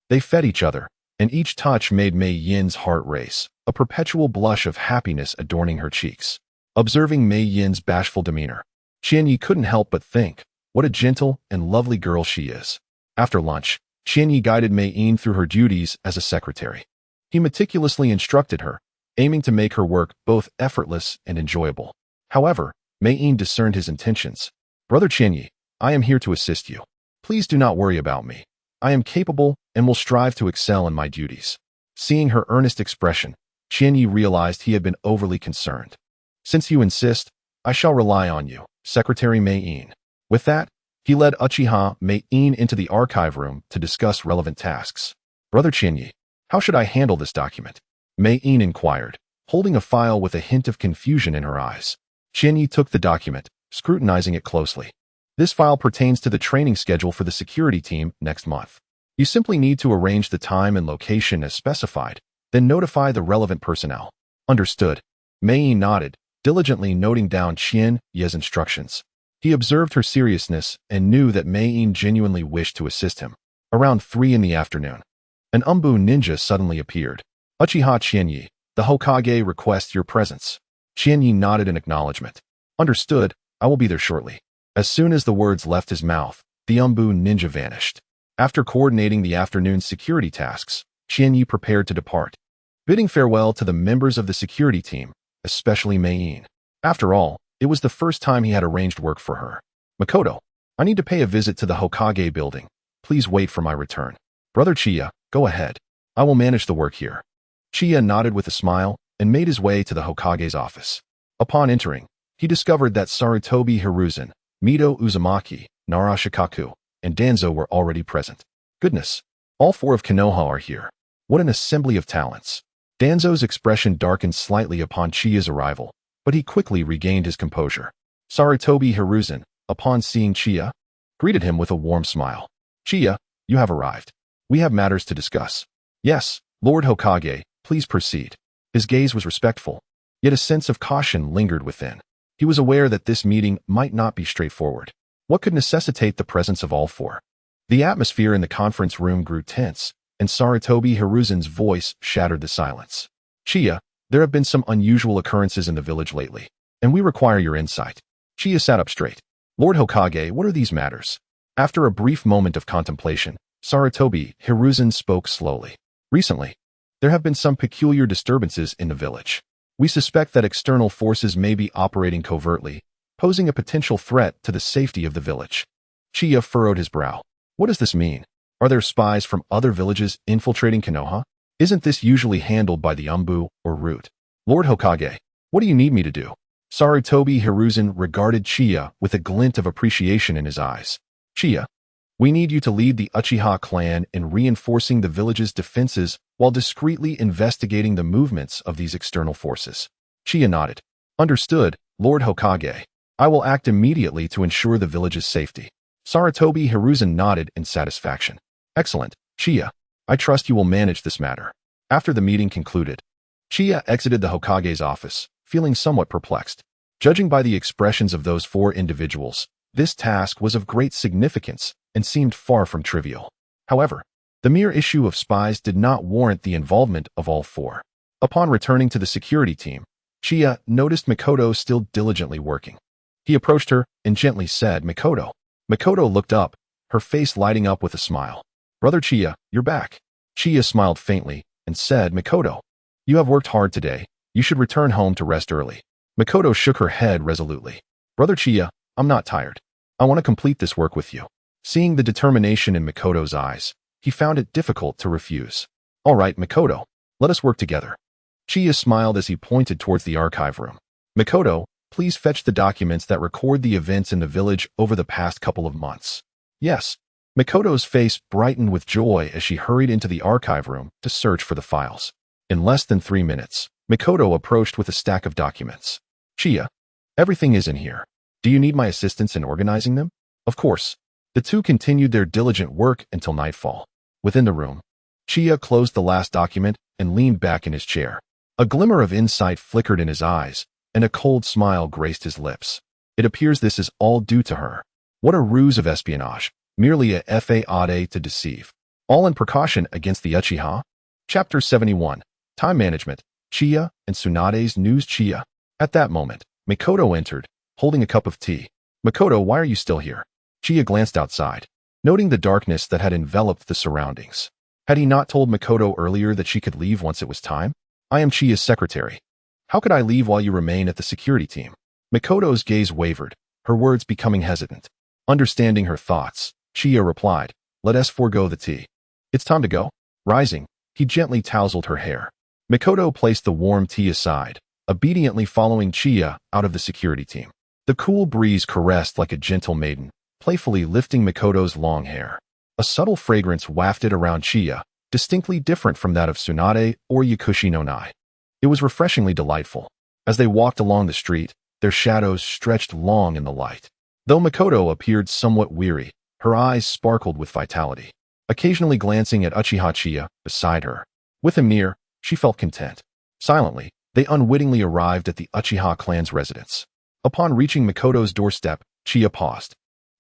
They fed each other, and each touch made Mei-yin's heart race, a perpetual blush of happiness adorning her cheeks. Observing Mei-yin's bashful demeanor, Qianye couldn't help but think, what a gentle and lovely girl she is. After lunch, Qianye guided Mei-in through her duties as a secretary. He meticulously instructed her, aiming to make her work both effortless and enjoyable. However, Mei-in discerned his intentions. Brother Qianye, I am here to assist you. Please do not worry about me. I am capable and will strive to excel in my duties. Seeing her earnest expression, Qianye realized he had been overly concerned. Since you insist, I shall rely on you, Secretary Mei-in. With that, he led Uchiha Mei-in into the archive room to discuss relevant tasks. Brother Qianye, how should I handle this document? Mei-in inquired, holding a file with a hint of confusion in her eyes. Qianye took the document, scrutinizing it closely. This file pertains to the training schedule for the security team next month. You simply need to arrange the time and location as specified, then notify the relevant personnel. Understood. Mei-in nodded, diligently noting down Qianye's instructions. He observed her seriousness and knew that Mei-in genuinely wished to assist him. Around 3 in the afternoon, an Umbu ninja suddenly appeared. Uchiha Qianye, the Hokage requests your presence. Qianye nodded in acknowledgement. Understood, I will be there shortly. As soon as the words left his mouth, the Umbu ninja vanished. After coordinating the afternoon's security tasks, Qianye prepared to depart, bidding farewell to the members of the security team, especially Mei-in. After all, it was the first time he had arranged work for her. Makoto, I need to pay a visit to the Hokage building. Please wait for my return. Brother Chiya, go ahead. I will manage the work here. Chiya nodded with a smile and made his way to the Hokage's office. Upon entering, he discovered that Sarutobi Hiruzen, Mito Uzumaki, Nara Shikaku, and Danzo were already present. Goodness, all 4 of Konoha are here. What an assembly of talents. Danzo's expression darkened slightly upon Chiya's arrival, but he quickly regained his composure. Sarutobi Hiruzen, upon seeing Chiya, greeted him with a warm smile. Chiya, you have arrived. We have matters to discuss. Yes, Lord Hokage, please proceed. His gaze was respectful, yet a sense of caution lingered within. He was aware that this meeting might not be straightforward. What could necessitate the presence of all 4? The atmosphere in the conference room grew tense, and Sarutobi Hiruzen's voice shattered the silence. Chiya, there have been some unusual occurrences in the village lately, and we require your insight. Chiya sat up straight. Lord Hokage, what are these matters? After a brief moment of contemplation, Sarutobi Hiruzen spoke slowly. Recently, there have been some peculiar disturbances in the village. We suspect that external forces may be operating covertly, posing a potential threat to the safety of the village. Chiya furrowed his brow. What does this mean? Are there spies from other villages infiltrating Konoha? Isn't this usually handled by the Umbu or Root? Lord Hokage, what do you need me to do? Sarutobi Hiruzen regarded Chiya with a glint of appreciation in his eyes. Chiya, we need you to lead the Uchiha clan in reinforcing the village's defenses while discreetly investigating the movements of these external forces. Chiya nodded. Understood, Lord Hokage. I will act immediately to ensure the village's safety. Sarutobi Hiruzen nodded in satisfaction. Excellent, Chiya. I trust you will manage this matter. After the meeting concluded, Chiya exited the Hokage's office, feeling somewhat perplexed. Judging by the expressions of those 4 individuals, this task was of great significance and seemed far from trivial. However, the mere issue of spies did not warrant the involvement of all 4. Upon returning to the security team, Chiya noticed Mikoto still diligently working. He approached her and gently said, Mikoto. Mikoto looked up, her face lighting up with a smile. Brother Chiya, you're back. Chiya smiled faintly and said, Mikoto, you have worked hard today. You should return home to rest early. Mikoto shook her head resolutely. Brother Chiya, I'm not tired. I want to complete this work with you. Seeing the determination in Mikoto's eyes, he found it difficult to refuse. All right, Mikoto, let us work together. Chiya smiled as he pointed towards the archive room. Mikoto, please fetch the documents that record the events in the village over the past couple of months. Yes. Mikoto's face brightened with joy as she hurried into the archive room to search for the files. In less than 3 minutes, Mikoto approached with a stack of documents. Chiya, everything is in here. Do you need my assistance in organizing them? Of course. The 2 continued their diligent work until nightfall. Within the room, Chiya closed the last document and leaned back in his chair. A glimmer of insight flickered in his eyes, and a cold smile graced his lips. It appears this is all due to her. What a ruse of espionage, merely a fade to deceive. All in precaution against the Uchiha? Chapter 71. Time Management, Chiya and Tsunade's News. Chiya. At that moment, Mikoto entered, holding a cup of tea. Mikoto, why are you still here? Chiya glanced outside, noting the darkness that had enveloped the surroundings. Had he not told Mikoto earlier that she could leave once it was time? I am Chiya's secretary. How could I leave while you remain at the security team? Mikoto's gaze wavered, her words becoming hesitant. Understanding her thoughts, Chiya replied, let us forego the tea. It's time to go. Rising, he gently tousled her hair. Mikoto placed the warm tea aside, obediently following Chiya out of the security team. The cool breeze caressed like a gentle maiden, playfully lifting Mikoto's long hair. A subtle fragrance wafted around Chiya, distinctly different from that of Tsunade or Yakushi no Nai. It was refreshingly delightful. As they walked along the street, their shadows stretched long in the light. Though Mikoto appeared somewhat weary, her eyes sparkled with vitality, occasionally glancing at Uchiha Chiya beside her. With him near, she felt content. Silently, they unwittingly arrived at the Uchiha clan's residence. Upon reaching Mikoto's doorstep, Chiya paused.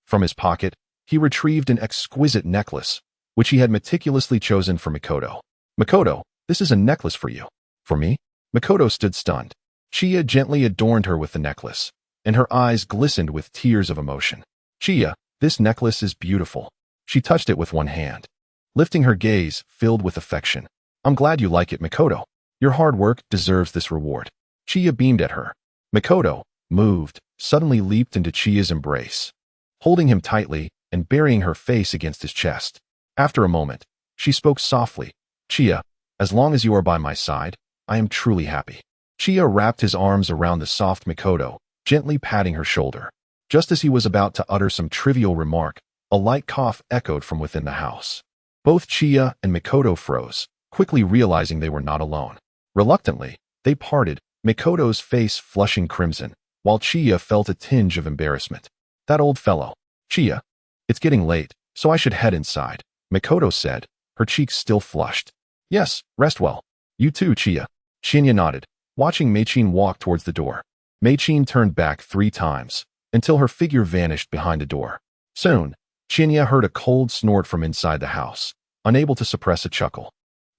From his pocket, he retrieved an exquisite necklace, which he had meticulously chosen for Mikoto. Mikoto, this is a necklace for you. For me? Mikoto stood stunned. Chiya gently adorned her with the necklace, and her eyes glistened with tears of emotion. Chiya, this necklace is beautiful. She touched it with one hand, lifting her gaze filled with affection. I'm glad you like it, Mikoto. Your hard work deserves this reward. Chiya beamed at her. Mikoto, moved, suddenly leaped into Chiya's embrace, holding him tightly and burying her face against his chest. After a moment, she spoke softly. Chiya, as long as you are by my side, I am truly happy. Chiya wrapped his arms around the soft Mikoto, gently patting her shoulder. Just as he was about to utter some trivial remark, a light cough echoed from within the house. Both Chiya and Mikoto froze, quickly realizing they were not alone. Reluctantly, they parted, Mikoto's face flushing crimson, while Chiya felt a tinge of embarrassment. That old fellow. Chiya. It's getting late, so I should head inside, Mikoto said, her cheeks still flushed. Yes, rest well. You too, Chiya. Qianye nodded, watching Meichin walk towards the door. Meichin turned back 3 times, until her figure vanished behind a door. Soon, Qianye heard a cold snort from inside the house, unable to suppress a chuckle.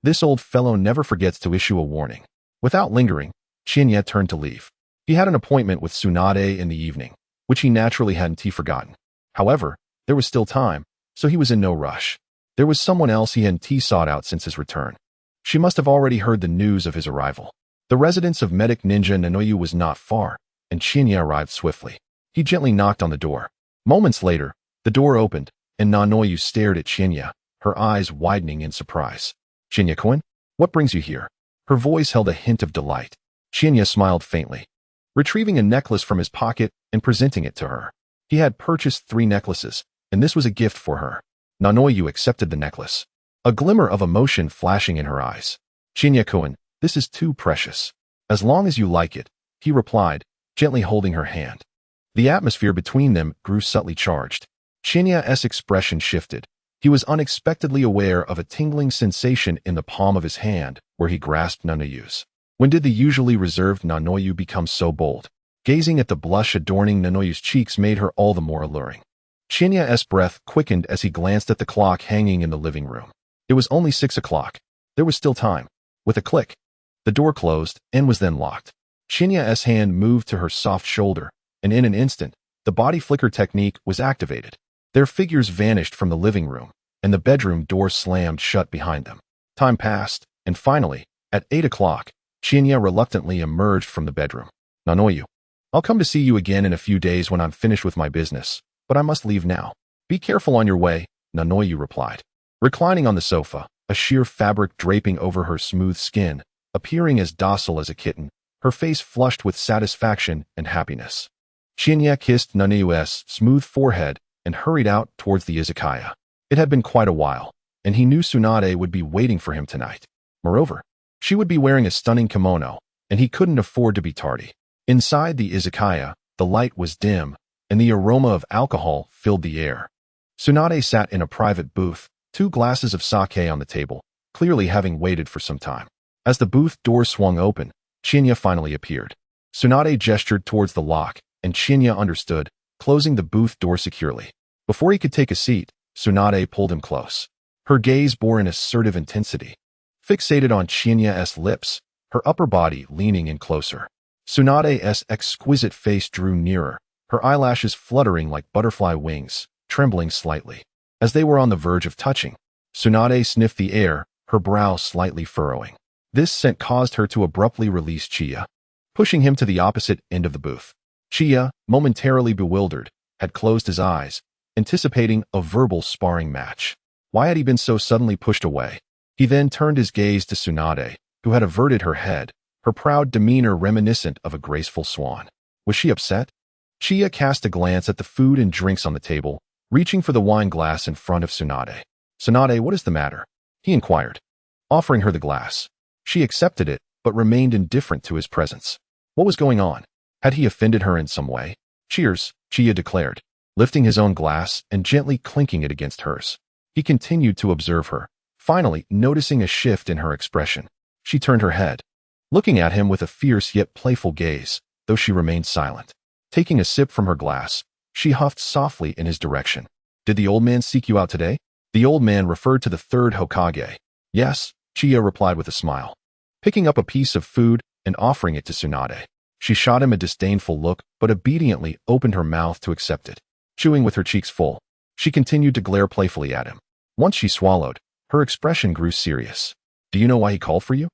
This old fellow never forgets to issue a warning. Without lingering, Qianye turned to leave. He had an appointment with Tsunade in the evening, which he naturally hadn't forgotten. However, there was still time, so he was in no rush. There was someone else he hadn't sought out since his return. She must have already heard the news of his arrival. The residence of medic ninja Nanoyu was not far, and Qianye arrived swiftly. He gently knocked on the door. Moments later, the door opened, and Nanoyu stared at Qianye, her eyes widening in surprise. Qianye-kun, what brings you here? Her voice held a hint of delight. Qianye smiled faintly, retrieving a necklace from his pocket and presenting it to her. He had purchased 3 necklaces, and this was a gift for her. Nanoyu accepted the necklace, a glimmer of emotion flashing in her eyes. Qianye-kun, this is too precious. As long as you like it, he replied, gently holding her hand. The atmosphere between them grew subtly charged. Qianye's expression shifted. He was unexpectedly aware of a tingling sensation in the palm of his hand where he grasped Nanoyu's. When did the usually reserved Nanoyu become so bold? Gazing at the blush adorning Nanoyu's cheeks made her all the more alluring. Qianye's breath quickened as he glanced at the clock hanging in the living room. It was only 6 o'clock. There was still time. With a click, the door closed and was then locked. Qianye's hand moved to her soft shoulder, and in an instant, the body flicker technique was activated. Their figures vanished from the living room, and the bedroom door slammed shut behind them. Time passed, and finally, at 8 o'clock, Qianye reluctantly emerged from the bedroom. Nanoyu, I'll come to see you again in a few days when I'm finished with my business, but I must leave now. Be careful on your way, Nanoyu replied. Reclining on the sofa, a sheer fabric draping over her smooth skin, appearing as docile as a kitten, her face flushed with satisfaction and happiness. Qianye kissed Nanoyu's smooth forehead and hurried out towards the izakaya. It had been quite a while, and he knew Tsunade would be waiting for him tonight. Moreover, she would be wearing a stunning kimono, and he couldn't afford to be tardy. Inside the izakaya, the light was dim, and the aroma of alcohol filled the air. Tsunade sat in a private booth, 2 glasses of sake on the table, clearly having waited for some time. As the booth door swung open, Qianye finally appeared. Tsunade gestured towards the lock, and Qianye understood, closing the booth door securely. Before he could take a seat, Tsunade pulled him close. Her gaze bore an assertive intensity. Fixated on Qianye's lips, her upper body leaning in closer. Tsunade's exquisite face drew nearer, her eyelashes fluttering like butterfly wings, trembling slightly. As they were on the verge of touching, Tsunade sniffed the air, her brow slightly furrowing. This scent caused her to abruptly release Chiya, pushing him to the opposite end of the booth. Chiya, momentarily bewildered, had closed his eyes, anticipating a verbal sparring match. Why had he been so suddenly pushed away? He then turned his gaze to Tsunade, who had averted her head, her proud demeanor reminiscent of a graceful swan. Was she upset? Chiya cast a glance at the food and drinks on the table, reaching for the wine glass in front of Tsunade. Tsunade, what is the matter? He inquired, offering her the glass. She accepted it, but remained indifferent to his presence. What was going on? Had he offended her in some way? Cheers, Chiya declared, lifting his own glass and gently clinking it against hers. He continued to observe her, finally noticing a shift in her expression. She turned her head, looking at him with a fierce yet playful gaze, though she remained silent. Taking a sip from her glass, she huffed softly in his direction. Did the old man seek you out today? The old man referred to the 3rd Hokage. Yes, Chiya replied with a smile, picking up a piece of food and offering it to Tsunade. She shot him a disdainful look, but obediently opened her mouth to accept it. Chewing with her cheeks full, she continued to glare playfully at him. Once she swallowed, her expression grew serious. Do you know why he called for you?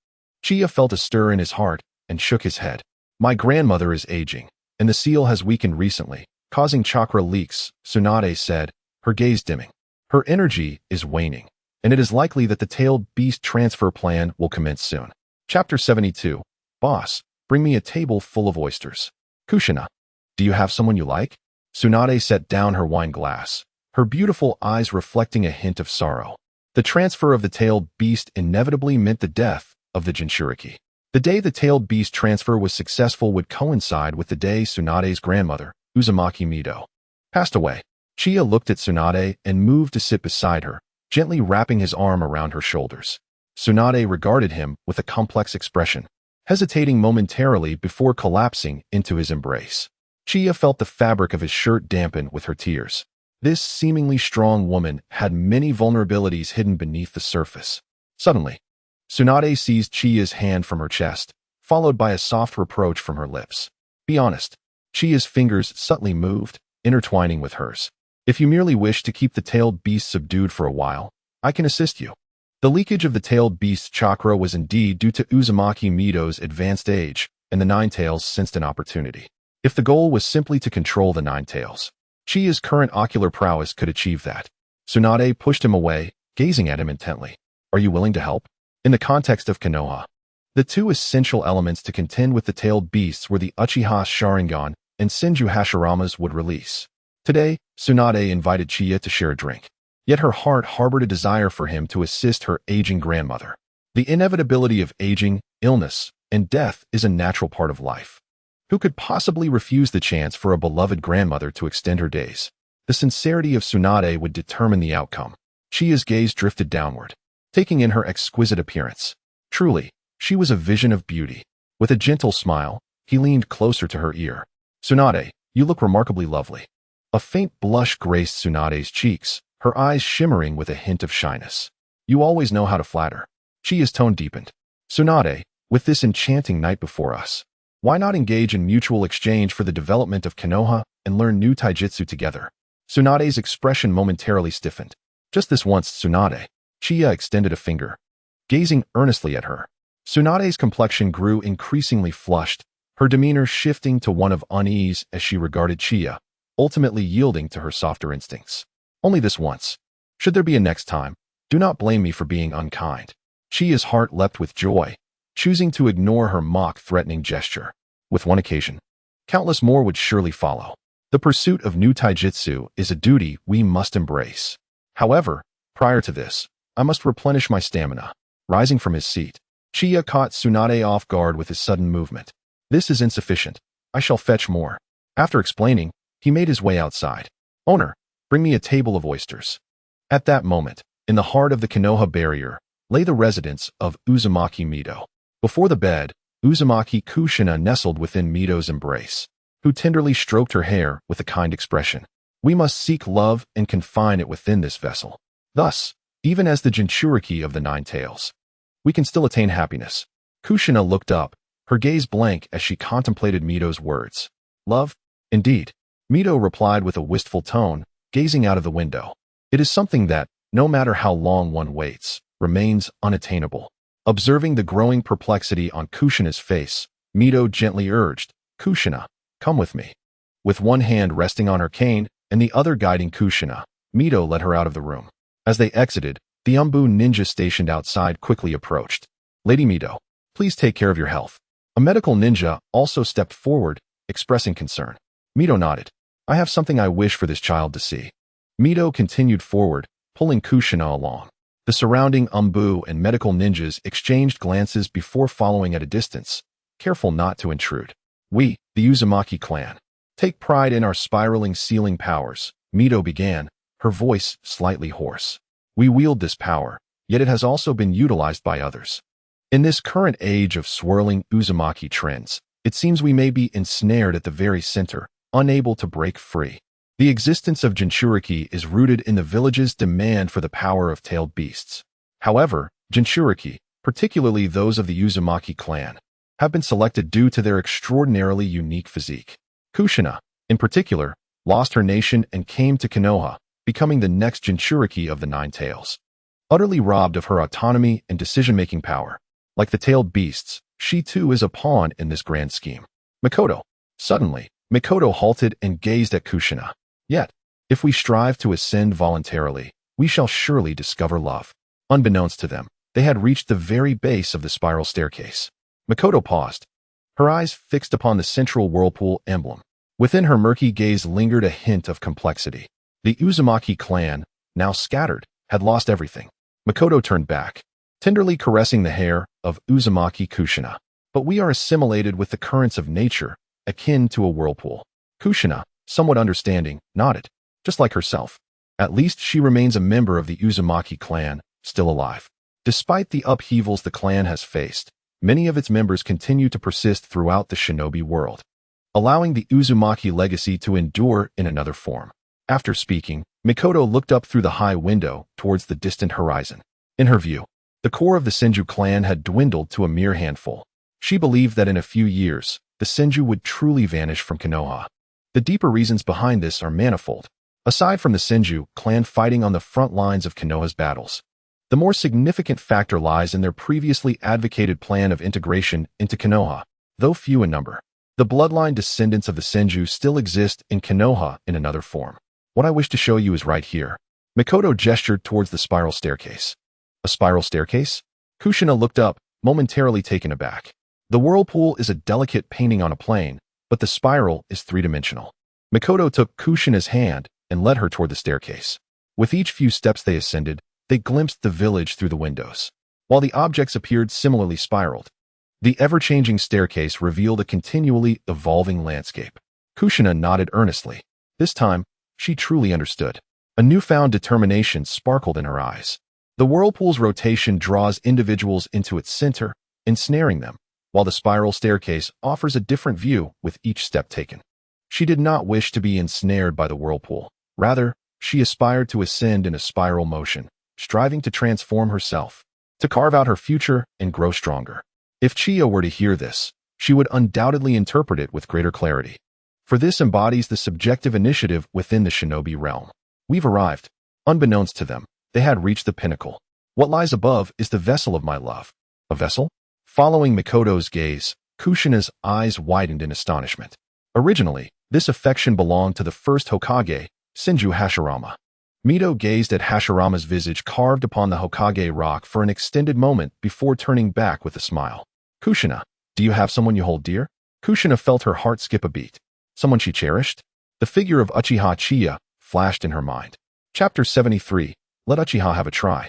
Chiya felt a stir in his heart and shook his head. My grandmother is aging, and the seal has weakened recently, causing chakra leaks, Tsunade said, her gaze dimming. Her energy is waning, and it is likely that the tailed beast transfer plan will commence soon. Chapter 72. Boss, bring me a table full of oysters. Kushina, do you have someone you like? Tsunade set down her wine glass, her beautiful eyes reflecting a hint of sorrow. The transfer of the tailed beast inevitably meant the death of the Jinchuriki. The day the tailed beast transfer was successful would coincide with the day Tsunade's grandmother, Uzumaki Mido, passed away. Chiya looked at Tsunade and moved to sit beside her, gently wrapping his arm around her shoulders. Tsunade regarded him with a complex expression, hesitating momentarily before collapsing into his embrace. Chiya felt the fabric of his shirt dampen with her tears. This seemingly strong woman had many vulnerabilities hidden beneath the surface. Suddenly, Tsunade seized Chiya's hand from her chest, followed by a soft reproach from her lips. Be honest. Chiya's fingers subtly moved, intertwining with hers. If you merely wish to keep the tailed beast subdued for a while, I can assist you. The leakage of the tailed beast's chakra was indeed due to Uzumaki Mido's advanced age, and the Nine Tails sensed an opportunity. If the goal was simply to control the Nine Tails, Chiya's current ocular prowess could achieve that. Tsunade pushed him away, gazing at him intently. Are you willing to help? In the context of Konoha, the two essential elements to contend with the tailed beasts were the Uchiha Sharingan and Senju Hashirama's would release. Today, Tsunade invited Chiya to share a drink. Yet her heart harbored a desire for him to assist her aging grandmother. The inevitability of aging, illness, and death is a natural part of life. Who could possibly refuse the chance for a beloved grandmother to extend her days? The sincerity of Tsunade would determine the outcome. Chiya's gaze drifted downward, taking in her exquisite appearance. Truly, she was a vision of beauty. With a gentle smile, he leaned closer to her ear. Tsunade, you look remarkably lovely. A faint blush graced Tsunade's cheeks, her eyes shimmering with a hint of shyness. You always know how to flatter. Chiya's tone deepened. Tsunade, with this enchanting night before us, why not engage in mutual exchange for the development of Konoha and learn new taijutsu together? Tsunade's expression momentarily stiffened. Just this once, Tsunade. Chiya extended a finger, gazing earnestly at her. Tsunade's complexion grew increasingly flushed, her demeanor shifting to one of unease as she regarded Chiya, ultimately yielding to her softer instincts. Only this once. Should there be a next time, do not blame me for being unkind. Chiya's heart leapt with joy, choosing to ignore her mock-threatening gesture. With one occasion, countless more would surely follow. The pursuit of new taijutsu is a duty we must embrace. However, prior to this, I must replenish my stamina. Rising from his seat, Chiya caught Tsunade off guard with his sudden movement. This is insufficient. I shall fetch more. After explaining, he made his way outside. Owner, bring me a table of oysters. At that moment, in the heart of the Konoha barrier, lay the residence of Uzumaki Mido. Before the bed, Uzumaki Kushina nestled within Mido's embrace, who tenderly stroked her hair with a kind expression. We must seek love and confine it within this vessel. Thus, even as the Jinchuriki of the Nine Tails, we can still attain happiness. Kushina looked up, her gaze blank as she contemplated Mido's words. Love? Indeed. Mido replied with a wistful tone, gazing out of the window. It is something that, no matter how long one waits, remains unattainable. Observing the growing perplexity on Kushina's face, Mido gently urged, Kushina, come with me. With one hand resting on her cane and the other guiding Kushina, Mido led her out of the room. As they exited, the Umbu ninja stationed outside quickly approached. Lady Mido, please take care of your health. A medical ninja also stepped forward, expressing concern. Mido nodded. I have something I wish for this child to see. Mido continued forward, pulling Kushina along. The surrounding Umbu and medical ninjas exchanged glances before following at a distance, careful not to intrude. We, the Uzumaki clan, take pride in our spiraling sealing powers, Mido began, her voice slightly hoarse. We wield this power, yet it has also been utilized by others. In this current age of swirling Uzumaki trends, it seems we may be ensnared at the very center, unable to break free. The existence of Jinchuriki is rooted in the village's demand for the power of tailed beasts. However, Jinchuriki, particularly those of the Uzumaki clan, have been selected due to their extraordinarily unique physique. Kushina, in particular, lost her nation and came to Konoha, becoming the next Jinchuriki of the Nine Tails. Utterly robbed of her autonomy and decision-making power, like the tailed beasts, she too is a pawn in this grand scheme. Mikoto. Suddenly, Mikoto halted and gazed at Kushina. Yet, if we strive to ascend voluntarily, we shall surely discover love. Unbeknownst to them, they had reached the very base of the spiral staircase. Mikoto paused, her eyes fixed upon the central whirlpool emblem. Within her murky gaze lingered a hint of complexity. The Uzumaki clan, now scattered, had lost everything. Makoto turned back, tenderly caressing the hair of Uzumaki Kushina. But we are assimilated with the currents of nature, akin to a whirlpool. Kushina, somewhat understanding, nodded, just like herself. At least she remains a member of the Uzumaki clan, still alive. Despite the upheavals the clan has faced, many of its members continue to persist throughout the shinobi world, allowing the Uzumaki legacy to endure in another form. After speaking, Mikoto looked up through the high window towards the distant horizon. In her view, the core of the Senju clan had dwindled to a mere handful. She believed that in a few years, the Senju would truly vanish from Konoha. The deeper reasons behind this are manifold. Aside from the Senju clan fighting on the front lines of Konoha's battles, the more significant factor lies in their previously advocated plan of integration into Konoha. Though few in number, the bloodline descendants of the Senju still exist in Konoha in another form. What I wish to show you is right here. Mikoto gestured towards the spiral staircase. A spiral staircase? Kushina looked up, momentarily taken aback. The whirlpool is a delicate painting on a plane, but the spiral is three-dimensional. Mikoto took Kushina's hand and led her toward the staircase. With each few steps they ascended, they glimpsed the village through the windows. While the objects appeared similarly spiraled, the ever-changing staircase revealed a continually evolving landscape. Kushina nodded earnestly. This time, she truly understood. A newfound determination sparkled in her eyes. The whirlpool's rotation draws individuals into its center, ensnaring them, while the spiral staircase offers a different view with each step taken. She did not wish to be ensnared by the whirlpool. Rather, she aspired to ascend in a spiral motion, striving to transform herself, to carve out her future and grow stronger. If Chiya were to hear this, she would undoubtedly interpret it with greater clarity. For this embodies the subjective initiative within the shinobi realm. We've arrived. Unbeknownst to them, they had reached the pinnacle. What lies above is the vessel of my love. A vessel? Following Mikoto's gaze, Kushina's eyes widened in astonishment. Originally, this affection belonged to the first Hokage, Senju Hashirama. Mito gazed at Hashirama's visage carved upon the Hokage rock for an extended moment before turning back with a smile. Kushina, do you have someone you hold dear? Kushina felt her heart skip a beat. Someone she cherished? The figure of Uchiha Chiya flashed in her mind. Chapter 73, Let Uchiha Have a Try.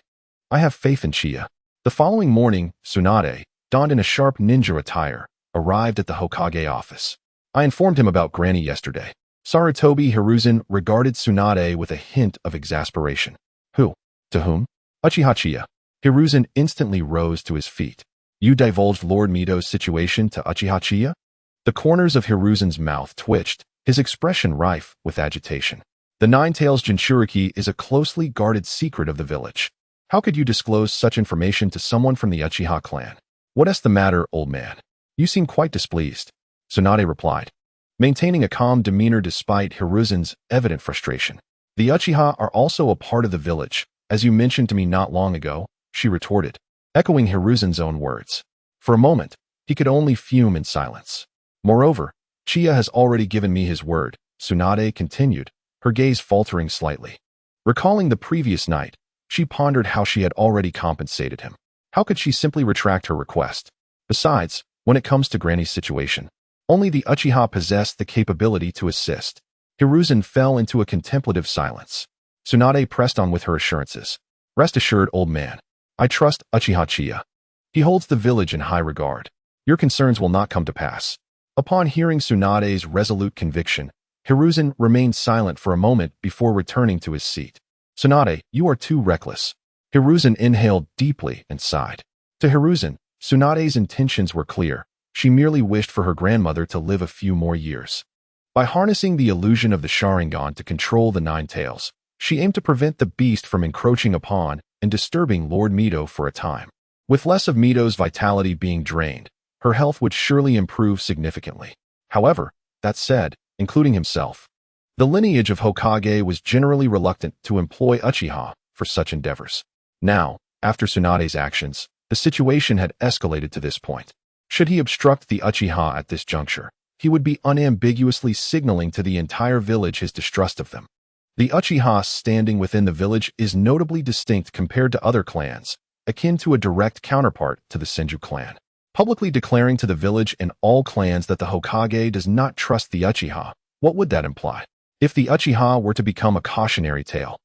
I have faith in Chiya. The following morning, Tsunade, donned in a sharp ninja attire, arrived at the Hokage office. I informed him about Granny yesterday. Sarutobi Hiruzen regarded Tsunade with a hint of exasperation. Who? To whom? Uchiha Chiya. Hiruzen instantly rose to his feet. You divulged Lord Mito's situation to Uchiha Chiya? The corners of Hiruzen's mouth twitched, his expression rife with agitation. The Nine-Tails Jinchuriki is a closely guarded secret of the village. How could you disclose such information to someone from the Uchiha clan? What is the matter, old man? You seem quite displeased. Tsunade replied, maintaining a calm demeanor despite Hiruzen's evident frustration. The Uchiha are also a part of the village, as you mentioned to me not long ago, she retorted, echoing Hiruzen's own words. For a moment, he could only fume in silence. Moreover, Chiya has already given me his word, Tsunade continued, her gaze faltering slightly. Recalling the previous night, she pondered how she had already compensated him. How could she simply retract her request? Besides, when it comes to Granny's situation, only the Uchiha possessed the capability to assist. Hiruzen fell into a contemplative silence. Tsunade pressed on with her assurances. Rest assured, old man. I trust Uchiha Chiya. He holds the village in high regard. Your concerns will not come to pass. Upon hearing Tsunade's resolute conviction, Hiruzen remained silent for a moment before returning to his seat. Tsunade, you are too reckless. Hiruzen inhaled deeply and sighed. To Hiruzen, Tsunade's intentions were clear. She merely wished for her grandmother to live a few more years. By harnessing the illusion of the Sharingan to control the Nine Tails, she aimed to prevent the beast from encroaching upon and disturbing Lord Mito for a time. With less of Mito's vitality being drained, her health would surely improve significantly. However, that said, including himself, the lineage of Hokage was generally reluctant to employ Uchiha for such endeavors. Now, after Tsunade's actions, the situation had escalated to this point. Should he obstruct the Uchiha at this juncture, he would be unambiguously signaling to the entire village his distrust of them. The Uchiha standing within the village is notably distinct compared to other clans, akin to a direct counterpart to the Senju clan. publicly declaring to the village and all clans that the Hokage does not trust the Uchiha. What would that imply? If the Uchiha were to become a cautionary tale,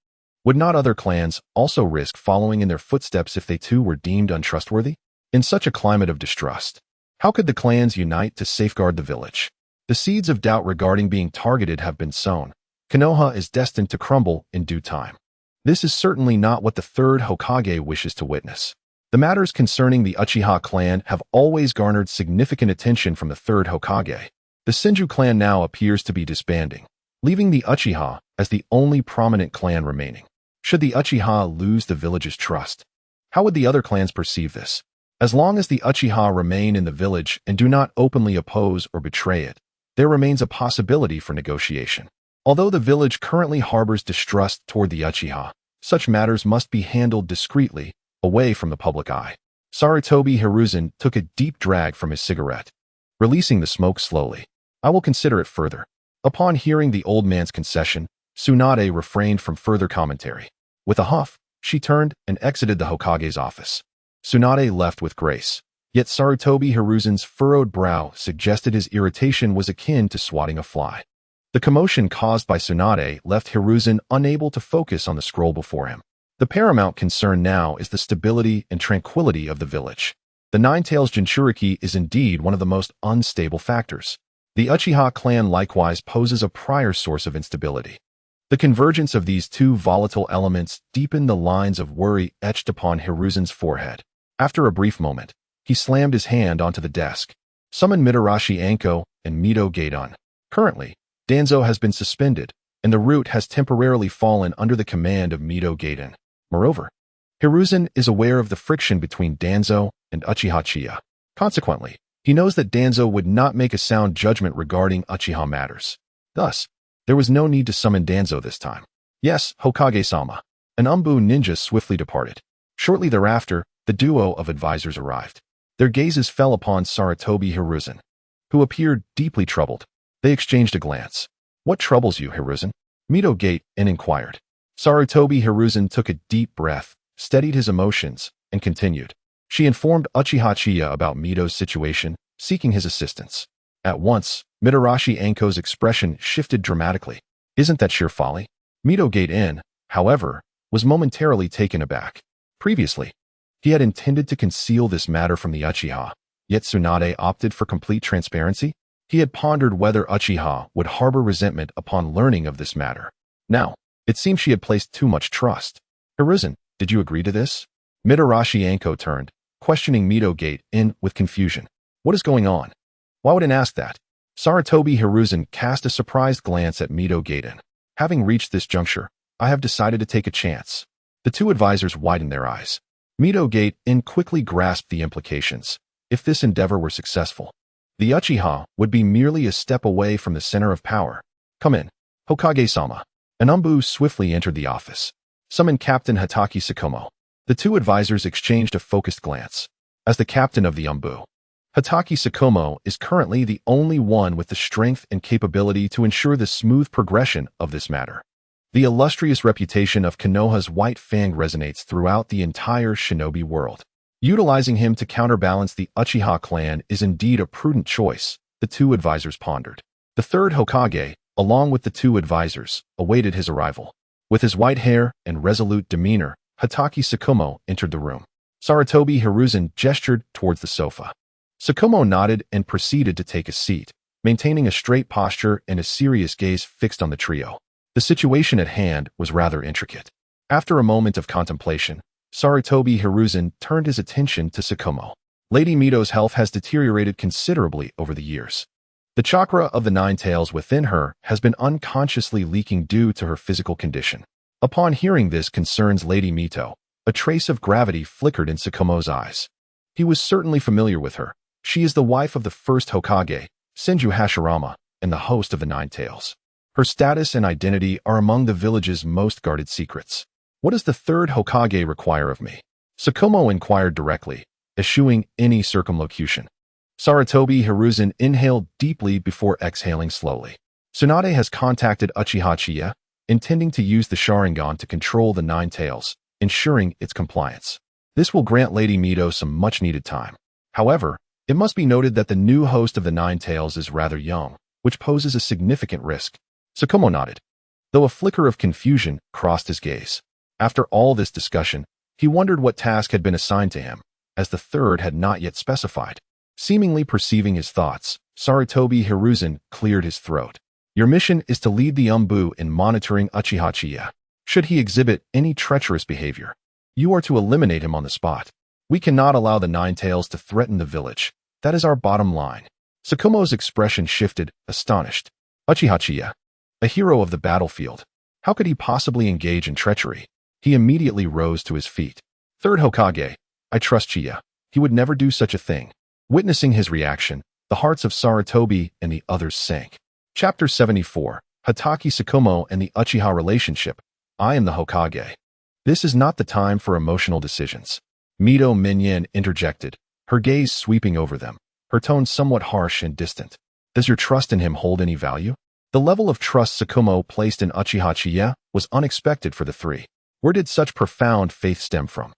would not other clans also risk following in their footsteps if they too were deemed untrustworthy? In such a climate of distrust, how could the clans unite to safeguard the village? The seeds of doubt regarding being targeted have been sown. Konoha is destined to crumble in due time. This is certainly not what the third Hokage wishes to witness. The matters concerning the Uchiha clan have always garnered significant attention from the third Hokage. The Senju clan now appears to be disbanding, leaving the Uchiha as the only prominent clan remaining. Should the Uchiha lose the village's trust, how would the other clans perceive this? As long as the Uchiha remain in the village and do not openly oppose or betray it, there remains a possibility for negotiation. Although the village currently harbors distrust toward the Uchiha, such matters must be handled discreetly, away from the public eye. Sarutobi Hiruzen took a deep drag from his cigarette, releasing the smoke slowly. I will consider it further. Upon hearing the old man's concession, Tsunade refrained from further commentary. With a huff, she turned and exited the Hokage's office. Tsunade left with grace, yet Sarutobi Hiruzen's furrowed brow suggested his irritation was akin to swatting a fly. The commotion caused by Tsunade left Hiruzen unable to focus on the scroll before him. The paramount concern now is the stability and tranquility of the village. The Nine-Tails Jinchuriki is indeed one of the most unstable factors. The Uchiha clan likewise poses a prior source of instability. The convergence of these two volatile elements deepened the lines of worry etched upon Hiruzen's forehead. After a brief moment, he slammed his hand onto the desk. Summon Mitarashi Anko and Mito Gaidon. Currently, Danzo has been suspended, and the route has temporarily fallen under the command of Mito Gaidon. Moreover, Hiruzen is aware of the friction between Danzo and Uchiha Chiya. Consequently, he knows that Danzo would not make a sound judgment regarding Uchiha matters. Thus, there was no need to summon Danzo this time. Yes, Hokage-sama. An Umbu ninja swiftly departed. Shortly thereafter, the duo of advisors arrived. Their gazes fell upon Sarutobi Hiruzen, who appeared deeply troubled. They exchanged a glance. What troubles you, Hiruzen? Mito Gaidon inquired. Sarutobi Hiruzen took a deep breath, steadied his emotions, and continued. She informed Uchiha Chiya about Mito's situation, seeking his assistance. At once, Mitarashi Anko's expression shifted dramatically. Isn't that sheer folly? Mito Gaidon, however, was momentarily taken aback. Previously, he had intended to conceal this matter from the Uchiha, yet Tsunade opted for complete transparency. He had pondered whether Uchiha would harbor resentment upon learning of this matter. Now, it seemed she had placed too much trust. Hiruzen, did you agree to this? Mitarashi Anko turned, questioning Mito Gaidon with confusion. What is going on? Why would an ask that? Sarutobi Hiruzen cast a surprised glance at Mito Gaidon. Having reached this juncture, I have decided to take a chance. The two advisors widened their eyes. Mito Gaidon quickly grasped the implications. If this endeavor were successful, the Uchiha would be merely a step away from the center of power. Come in, Hokage-sama. An Umbu swiftly entered the office. Summon Captain Hatake Tsukumo. The two advisors exchanged a focused glance. As the captain of the Umbu, Hatake Tsukumo is currently the only one with the strength and capability to ensure the smooth progression of this matter. The illustrious reputation of Konoha's White Fang resonates throughout the entire shinobi world. Utilizing him to counterbalance the Uchiha clan is indeed a prudent choice, the two advisors pondered. The third Hokage, along with the two advisors, awaited his arrival. With his white hair and resolute demeanor, Hatake Tsukumo entered the room. Sarutobi Hiruzen gestured towards the sofa. Tsukumo nodded and proceeded to take a seat, maintaining a straight posture and a serious gaze fixed on the trio. The situation at hand was rather intricate. After a moment of contemplation, Sarutobi Hiruzen turned his attention to Tsukumo. Lady Mito's health has deteriorated considerably over the years. The chakra of the Nine Tails within her has been unconsciously leaking due to her physical condition. Upon hearing this concerns Lady Mito, a trace of gravity flickered in Tsukumo's eyes. He was certainly familiar with her. She is the wife of the first Hokage, Senju Hashirama, and the host of the Nine Tails. Her status and identity are among the village's most guarded secrets. What does the third Hokage require of me? Tsukumo inquired directly, eschewing any circumlocution. Sarutobi Hiruzen inhaled deeply before exhaling slowly. Tsunade has contacted Uchiha Chiya, intending to use the Sharingan to control the Nine Tails, ensuring its compliance. This will grant Lady Mito some much-needed time. However, It must be noted that the new host of the Nine Tails is rather young, which poses a significant risk. Tsukumo nodded, though a flicker of confusion crossed his gaze. After all this discussion, he wondered what task had been assigned to him, as the third had not yet specified. Seemingly perceiving his thoughts, Sarutobi Hiruzen cleared his throat. Your mission is to lead the Umbu in monitoring Uchiha Qianye. Should he exhibit any treacherous behavior, you are to eliminate him on the spot. We cannot allow the Nine Tails to threaten the village. That is our bottom line. Tsukumo's expression shifted, astonished. Uchiha Qianye, a hero of the battlefield. How could he possibly engage in treachery? He immediately rose to his feet. Third Hokage, I trust Chiya. He would never do such a thing. Witnessing his reaction, the hearts of Sarutobi and the others sank. Chapter 74, Hatake Tsukumo and the Uchiha Relationship. I am the Hokage. This is not the time for emotional decisions. Mito Minyan interjected, her gaze sweeping over them, her tone somewhat harsh and distant. Does your trust in him hold any value? The level of trust Tsukumo placed in Uchiha Qianye was unexpected for the three. Where did such profound faith stem from?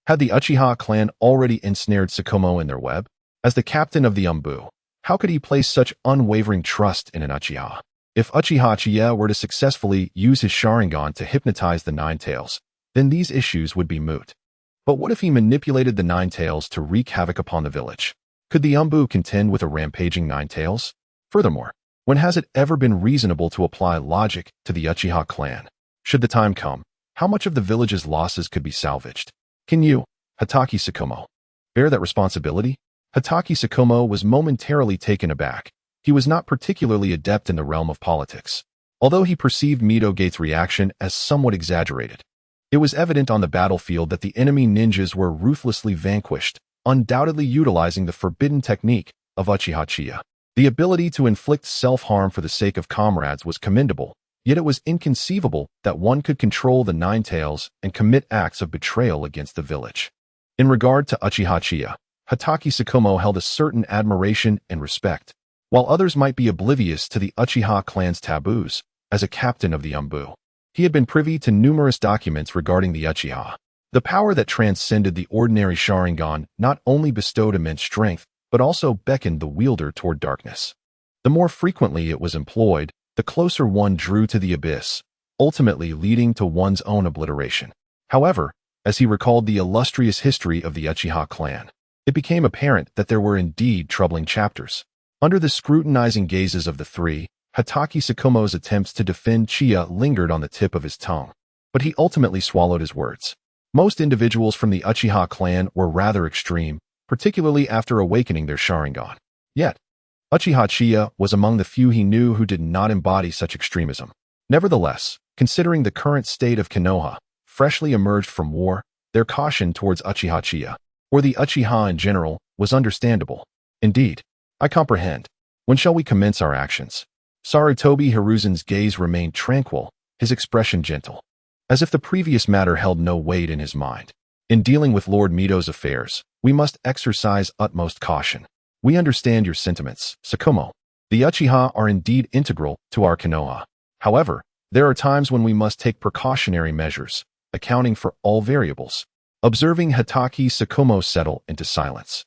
Had the Uchiha clan already ensnared Tsukumo in their web? As the captain of the Umbu, how could he place such unwavering trust in an Uchiha? If Uchiha Qianye were to successfully use his Sharingan to hypnotize the Nine Tails, then these issues would be moot. But what if he manipulated the Nine Tails to wreak havoc upon the village? Could the Umbu contend with a rampaging Nine Tails? Furthermore, when has it ever been reasonable to apply logic to the Uchiha clan? Should the time come, how much of the village's losses could be salvaged? Can you, Hatake Tsukumo, bear that responsibility? Hatake Tsukumo was momentarily taken aback. He was not particularly adept in the realm of politics. Although he perceived Mitogate's reaction as somewhat exaggerated, it was evident on the battlefield that the enemy ninjas were ruthlessly vanquished, undoubtedly utilizing the forbidden technique of Uchiha Qianye. The ability to inflict self-harm for the sake of comrades was commendable, yet it was inconceivable that one could control the Nine Tails and commit acts of betrayal against the village. In regard to Uchiha Qianye, Hatake Tsukumo held a certain admiration and respect. While others might be oblivious to the Uchiha clan's taboos, as a captain of the Umbu, he had been privy to numerous documents regarding the Uchiha. The power that transcended the ordinary Sharingan not only bestowed immense strength, but also beckoned the wielder toward darkness. The more frequently it was employed, the closer one drew to the abyss, ultimately leading to one's own obliteration. However, as he recalled the illustrious history of the Uchiha clan, it became apparent that there were indeed troubling chapters. Under the scrutinizing gazes of the three, Hatake Tsukumo's attempts to defend Chiya lingered on the tip of his tongue, but he ultimately swallowed his words. Most individuals from the Uchiha clan were rather extreme, particularly after awakening their Sharingan. Yet, Uchiha Chiya was among the few he knew who did not embody such extremism. Nevertheless, considering the current state of Konoha, freshly emerged from war, their caution towards Uchiha Chiya, or the Uchiha in general, was understandable. Indeed, I comprehend. When shall we commence our actions? Sarutobi Hiruzen's gaze remained tranquil, his expression gentle, as if the previous matter held no weight in his mind. In dealing with Lord Mito's affairs, we must exercise utmost caution. We understand your sentiments, Tsukumo. The Uchiha are indeed integral to our Konoha. However, there are times when we must take precautionary measures, accounting for all variables. Observing Hatake Tsukumo settle into silence,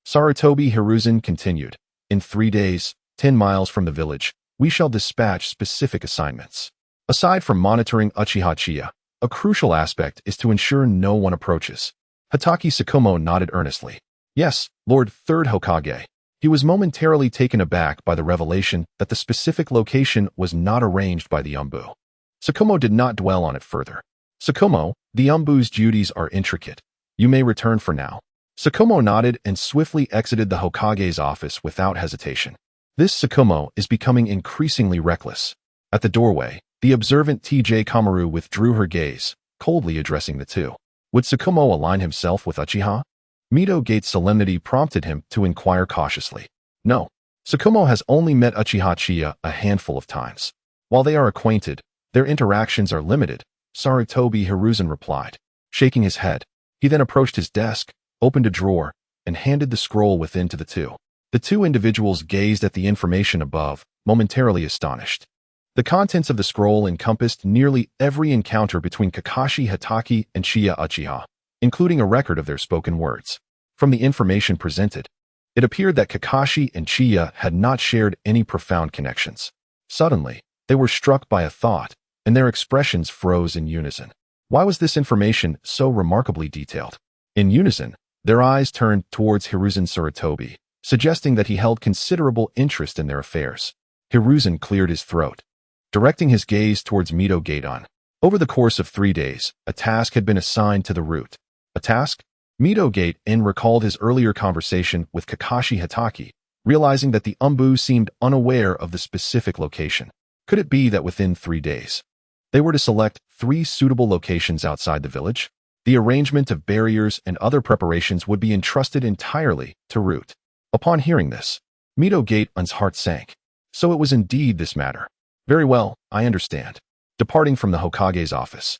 Sarutobi Hiruzen continued, in 3 days, 10 miles from the village, we shall dispatch specific assignments. Aside from monitoring Uchiha Chiya, a crucial aspect is to ensure no one approaches. Hatake Tsukumo nodded earnestly. Yes, Lord Third Hokage. He was momentarily taken aback by the revelation that the specific location was not arranged by the Umbu. Tsukumo did not dwell on it further. Tsukumo, the Umbu's duties are intricate. You may return for now. Tsukumo nodded and swiftly exited the Hokage's office without hesitation. This Tsukumo is becoming increasingly reckless. At the doorway, the observant TJ Kamaru withdrew her gaze, coldly addressing the two. Would Tsukumo align himself with Uchiha? Mitogate's solemnity prompted him to inquire cautiously. No, Tsukumo has only met Uchiha Chiya a handful of times. While they are acquainted, their interactions are limited, Sarutobi Hiruzen replied, shaking his head. He then approached his desk, opened a drawer, and handed the scroll within to the two. The two individuals gazed at the information above, momentarily astonished. The contents of the scroll encompassed nearly every encounter between Kakashi Hatake and Chiya Uchiha, including a record of their spoken words. From the information presented, It appeared that Kakashi and Chiya had not shared any profound connections. Suddenly, they were struck by a thought, and their expressions froze in unison. Why was this information so remarkably detailed? In unison, their eyes turned towards Hiruzen Sarutobi, suggesting that he held considerable interest in their affairs. Hiruzen cleared his throat, directing his gaze towards Mito Gaidon. Over the course of 3 days, a task had been assigned to the route. A task? Mito Gaidon recalled his earlier conversation with Kakashi Hatake, realizing that the Umbu seemed unaware of the specific location. Could it be that within 3 days, they were to select 3 suitable locations outside the village? The arrangement of barriers and other preparations would be entrusted entirely to Root. Upon hearing this, Mito Gaidon's heart sank. So it was indeed this matter. Very well, I understand. Departing from the Hokage's office,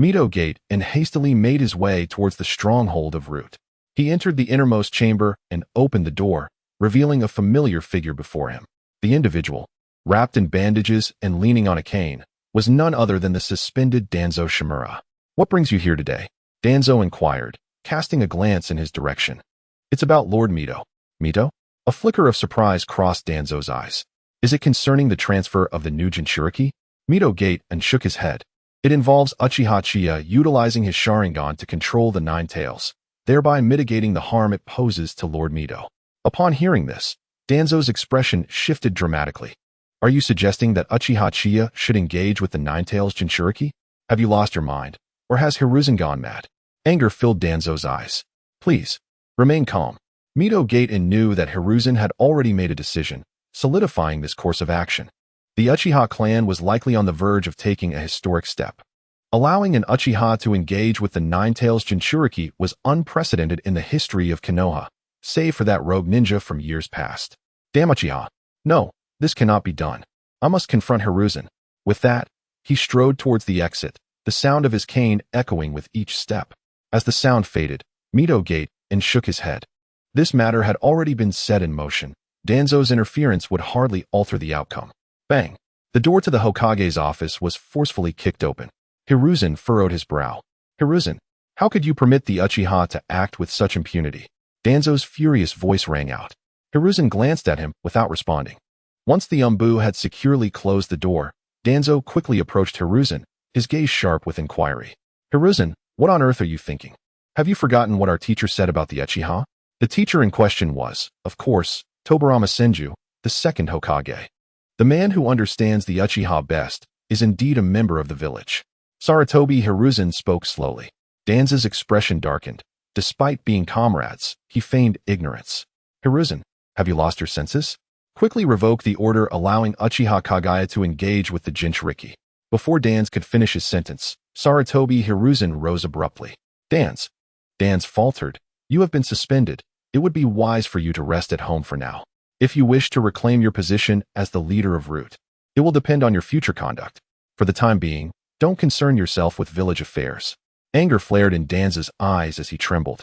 Mito Gaidon hastily made his way towards the stronghold of Root. He entered the innermost chamber and opened the door, revealing a familiar figure before him. The individual, wrapped in bandages and leaning on a cane, was none other than the suspended Danzo Shimura. What brings you here today? Danzo inquired, casting a glance in his direction. It's about Lord Mito. Mito? A flicker of surprise crossed Danzo's eyes. Is it concerning the transfer of the new Jinchuriki? Mito Gaidon shook his head. It involves Uchiha Qianye utilizing his Sharingan to control the Nine Tails, thereby mitigating the harm it poses to Lord Mito. Upon hearing this, Danzo's expression shifted dramatically. Are you suggesting that Uchiha Qianye should engage with the Nine Tails Jinchuriki? Have you lost your mind, or has Hiruzen gone mad? Anger filled Danzo's eyes. Please, remain calm. Mito Gaidon knew that Hiruzen had already made a decision, solidifying this course of action. The Uchiha clan was likely on the verge of taking a historic step. Allowing an Uchiha to engage with the Nine Tails Jinchuriki was unprecedented in the history of Konoha, save for that rogue ninja from years past. Damn Uchiha. No, this cannot be done. I must confront Hiruzen. With that, he strode towards the exit, the sound of his cane echoing with each step. As the sound faded, Mito Gaidon shook his head. This matter had already been set in motion. Danzo's interference would hardly alter the outcome. Bang! The door to the Hokage's office was forcefully kicked open. Hiruzen furrowed his brow. Hiruzen, how could you permit the Uchiha to act with such impunity? Danzo's furious voice rang out. Hiruzen glanced at him without responding. Once the Umbu had securely closed the door, Danzo quickly approached Hiruzen, his gaze sharp with inquiry. Hiruzen, what on earth are you thinking? Have you forgotten what our teacher said about the Uchiha? The teacher in question was, of course, Tobirama Senju, the second Hokage. The man who understands the Uchiha best is indeed a member of the village. Sarutobi Hiruzen spoke slowly. Danzo's expression darkened. Despite being comrades, he feigned ignorance. Hiruzen, have you lost your senses? Quickly revoke the order allowing Uchiha Kagaya to engage with the Jinchuriki. Before Danzo could finish his sentence, Sarutobi Hiruzen rose abruptly. Danzo faltered. You have been suspended. It would be wise for you to rest at home for now. If you wish to reclaim your position as the leader of Root, it will depend on your future conduct. For the time being, don't concern yourself with village affairs. Anger flared in Danzo's eyes as he trembled.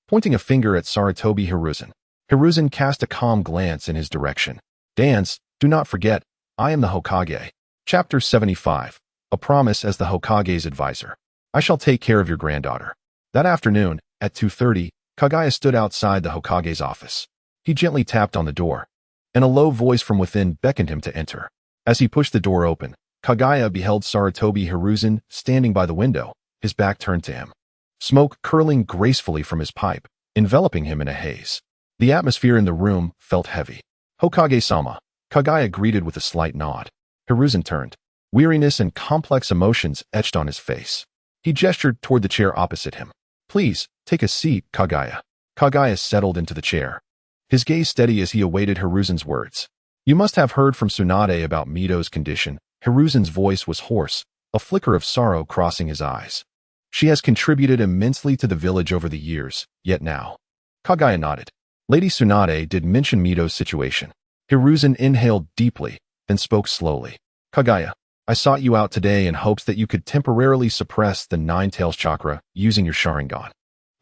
Pointing a finger at Sarutobi Hiruzen, Hiruzen cast a calm glance in his direction. Danzo, do not forget, I am the Hokage. Chapter 75. A promise as the Hokage's advisor. I shall take care of your granddaughter. That afternoon, at 2:30, Kagaya stood outside the Hokage's office. He gently tapped on the door, and a low voice from within beckoned him to enter. As he pushed the door open, Kagaya beheld Sarutobi Hiruzen standing by the window, his back turned to him. Smoke curling gracefully from his pipe, enveloping him in a haze. The atmosphere in the room felt heavy. Hokage-sama, Kagaya greeted with a slight nod. Hiruzen turned. Weariness and complex emotions etched on his face. He gestured toward the chair opposite him. Please, take a seat, Kagaya. Kagaya settled into the chair, his gaze steady as he awaited Hiruzen's words. You must have heard from Tsunade about Mito's condition. Hiruzen's voice was hoarse, a flicker of sorrow crossing his eyes. She has contributed immensely to the village over the years, yet now. Kagaya nodded. Lady Tsunade did mention Mito's situation. Hiruzen inhaled deeply, then spoke slowly. Kagaya, I sought you out today in hopes that you could temporarily suppress the Nine Tails chakra using your Sharingan.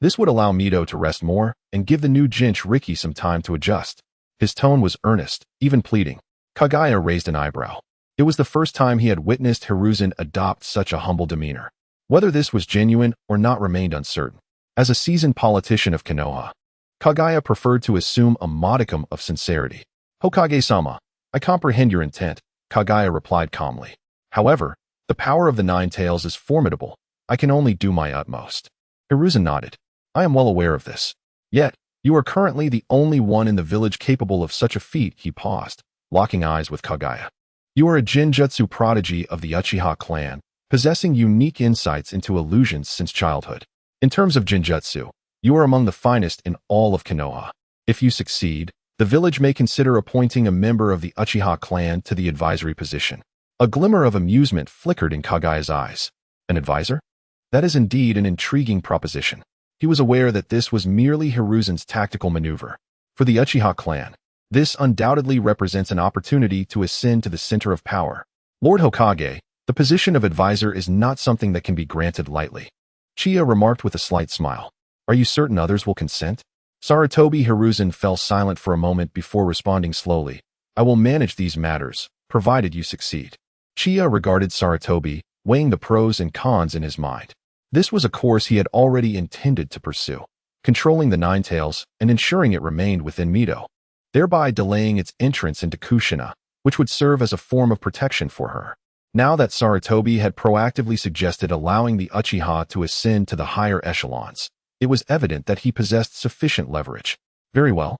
This would allow Mito to rest more and give the new Jinchuriki some time to adjust. His tone was earnest, even pleading. Kagaya raised an eyebrow. It was the first time he had witnessed Hiruzen adopt such a humble demeanor. Whether this was genuine or not remained uncertain. As a seasoned politician of Konoha, Kagaya preferred to assume a modicum of sincerity. Hokage-sama, I comprehend your intent, Kagaya replied calmly. However, the power of the Nine Tails is formidable. I can only do my utmost. Hiruzen nodded. I am well aware of this. Yet, you are currently the only one in the village capable of such a feat. He paused, locking eyes with Kagaya. You are a Jinjutsu prodigy of the Uchiha clan, possessing unique insights into illusions since childhood. In terms of Jinjutsu, you are among the finest in all of Konoha. If you succeed, the village may consider appointing a member of the Uchiha clan to the advisory position. A glimmer of amusement flickered in Kagaya's eyes. An advisor? That is indeed an intriguing proposition. He was aware that this was merely Hiruzen's tactical maneuver. For the Uchiha clan, this undoubtedly represents an opportunity to ascend to the center of power. Lord Hokage, the position of advisor is not something that can be granted lightly. Chiya remarked with a slight smile. Are you certain others will consent? Sarutobi Hiruzen fell silent for a moment before responding slowly. I will manage these matters, provided you succeed. Chiya regarded Sarutobi, weighing the pros and cons in his mind. This was a course he had already intended to pursue, controlling the Nine Tails and ensuring it remained within Mito, thereby delaying its entrance into Kushina, which would serve as a form of protection for her. Now that Sarutobi had proactively suggested allowing the Uchiha to ascend to the higher echelons, it was evident that he possessed sufficient leverage. Very well.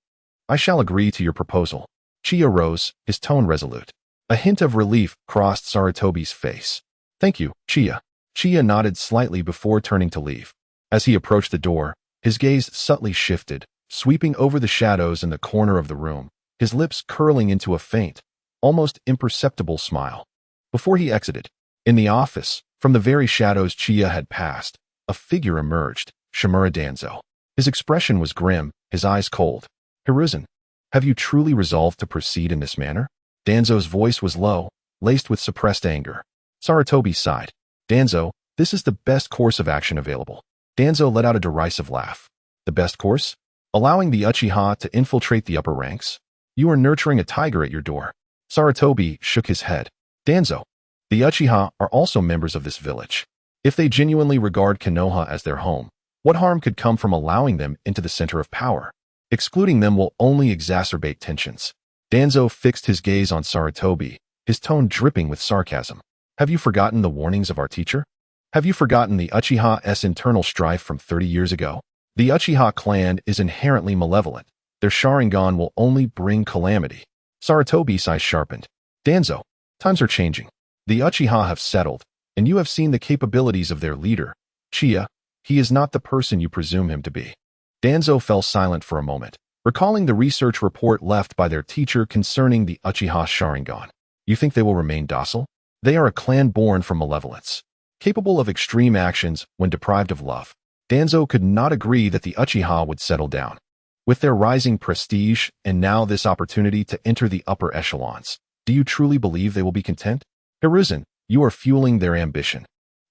I shall agree to your proposal. Chiya rose, his tone resolute. A hint of relief crossed Sarutobi's face. Thank you, Chiya. Chiya nodded slightly before turning to leave. As he approached the door, his gaze subtly shifted, sweeping over the shadows in the corner of the room, his lips curling into a faint, almost imperceptible smile. Before he exited, in the office, from the very shadows Chiya had passed, a figure emerged, Shimura Danzo. His expression was grim, his eyes cold. Hiruzen, have you truly resolved to proceed in this manner? Danzo's voice was low, laced with suppressed anger. Sarutobi sighed. Danzo, this is the best course of action available. Danzo let out a derisive laugh. The best course? Allowing the Uchiha to infiltrate the upper ranks? You are nurturing a tiger at your door. Sarutobi shook his head. Danzo, the Uchiha are also members of this village. If they genuinely regard Konoha as their home, what harm could come from allowing them into the center of power? Excluding them will only exacerbate tensions. Danzo fixed his gaze on Sarutobi, his tone dripping with sarcasm. Have you forgotten the warnings of our teacher? Have you forgotten the Uchiha's internal strife from 30 years ago? The Uchiha clan is inherently malevolent. Their Sharingan will only bring calamity. Sarutobi's eyes sharpened. Danzo, times are changing. The Uchiha have settled, and you have seen the capabilities of their leader, Chiya. He is not the person you presume him to be. Danzo fell silent for a moment, recalling the research report left by their teacher concerning the Uchiha Sharingan. You think they will remain docile? They are a clan born from malevolence, capable of extreme actions when deprived of love. Danzo could not agree that the Uchiha would settle down. With their rising prestige and now this opportunity to enter the upper echelons, do you truly believe they will be content? Hiruzen, you are fueling their ambition.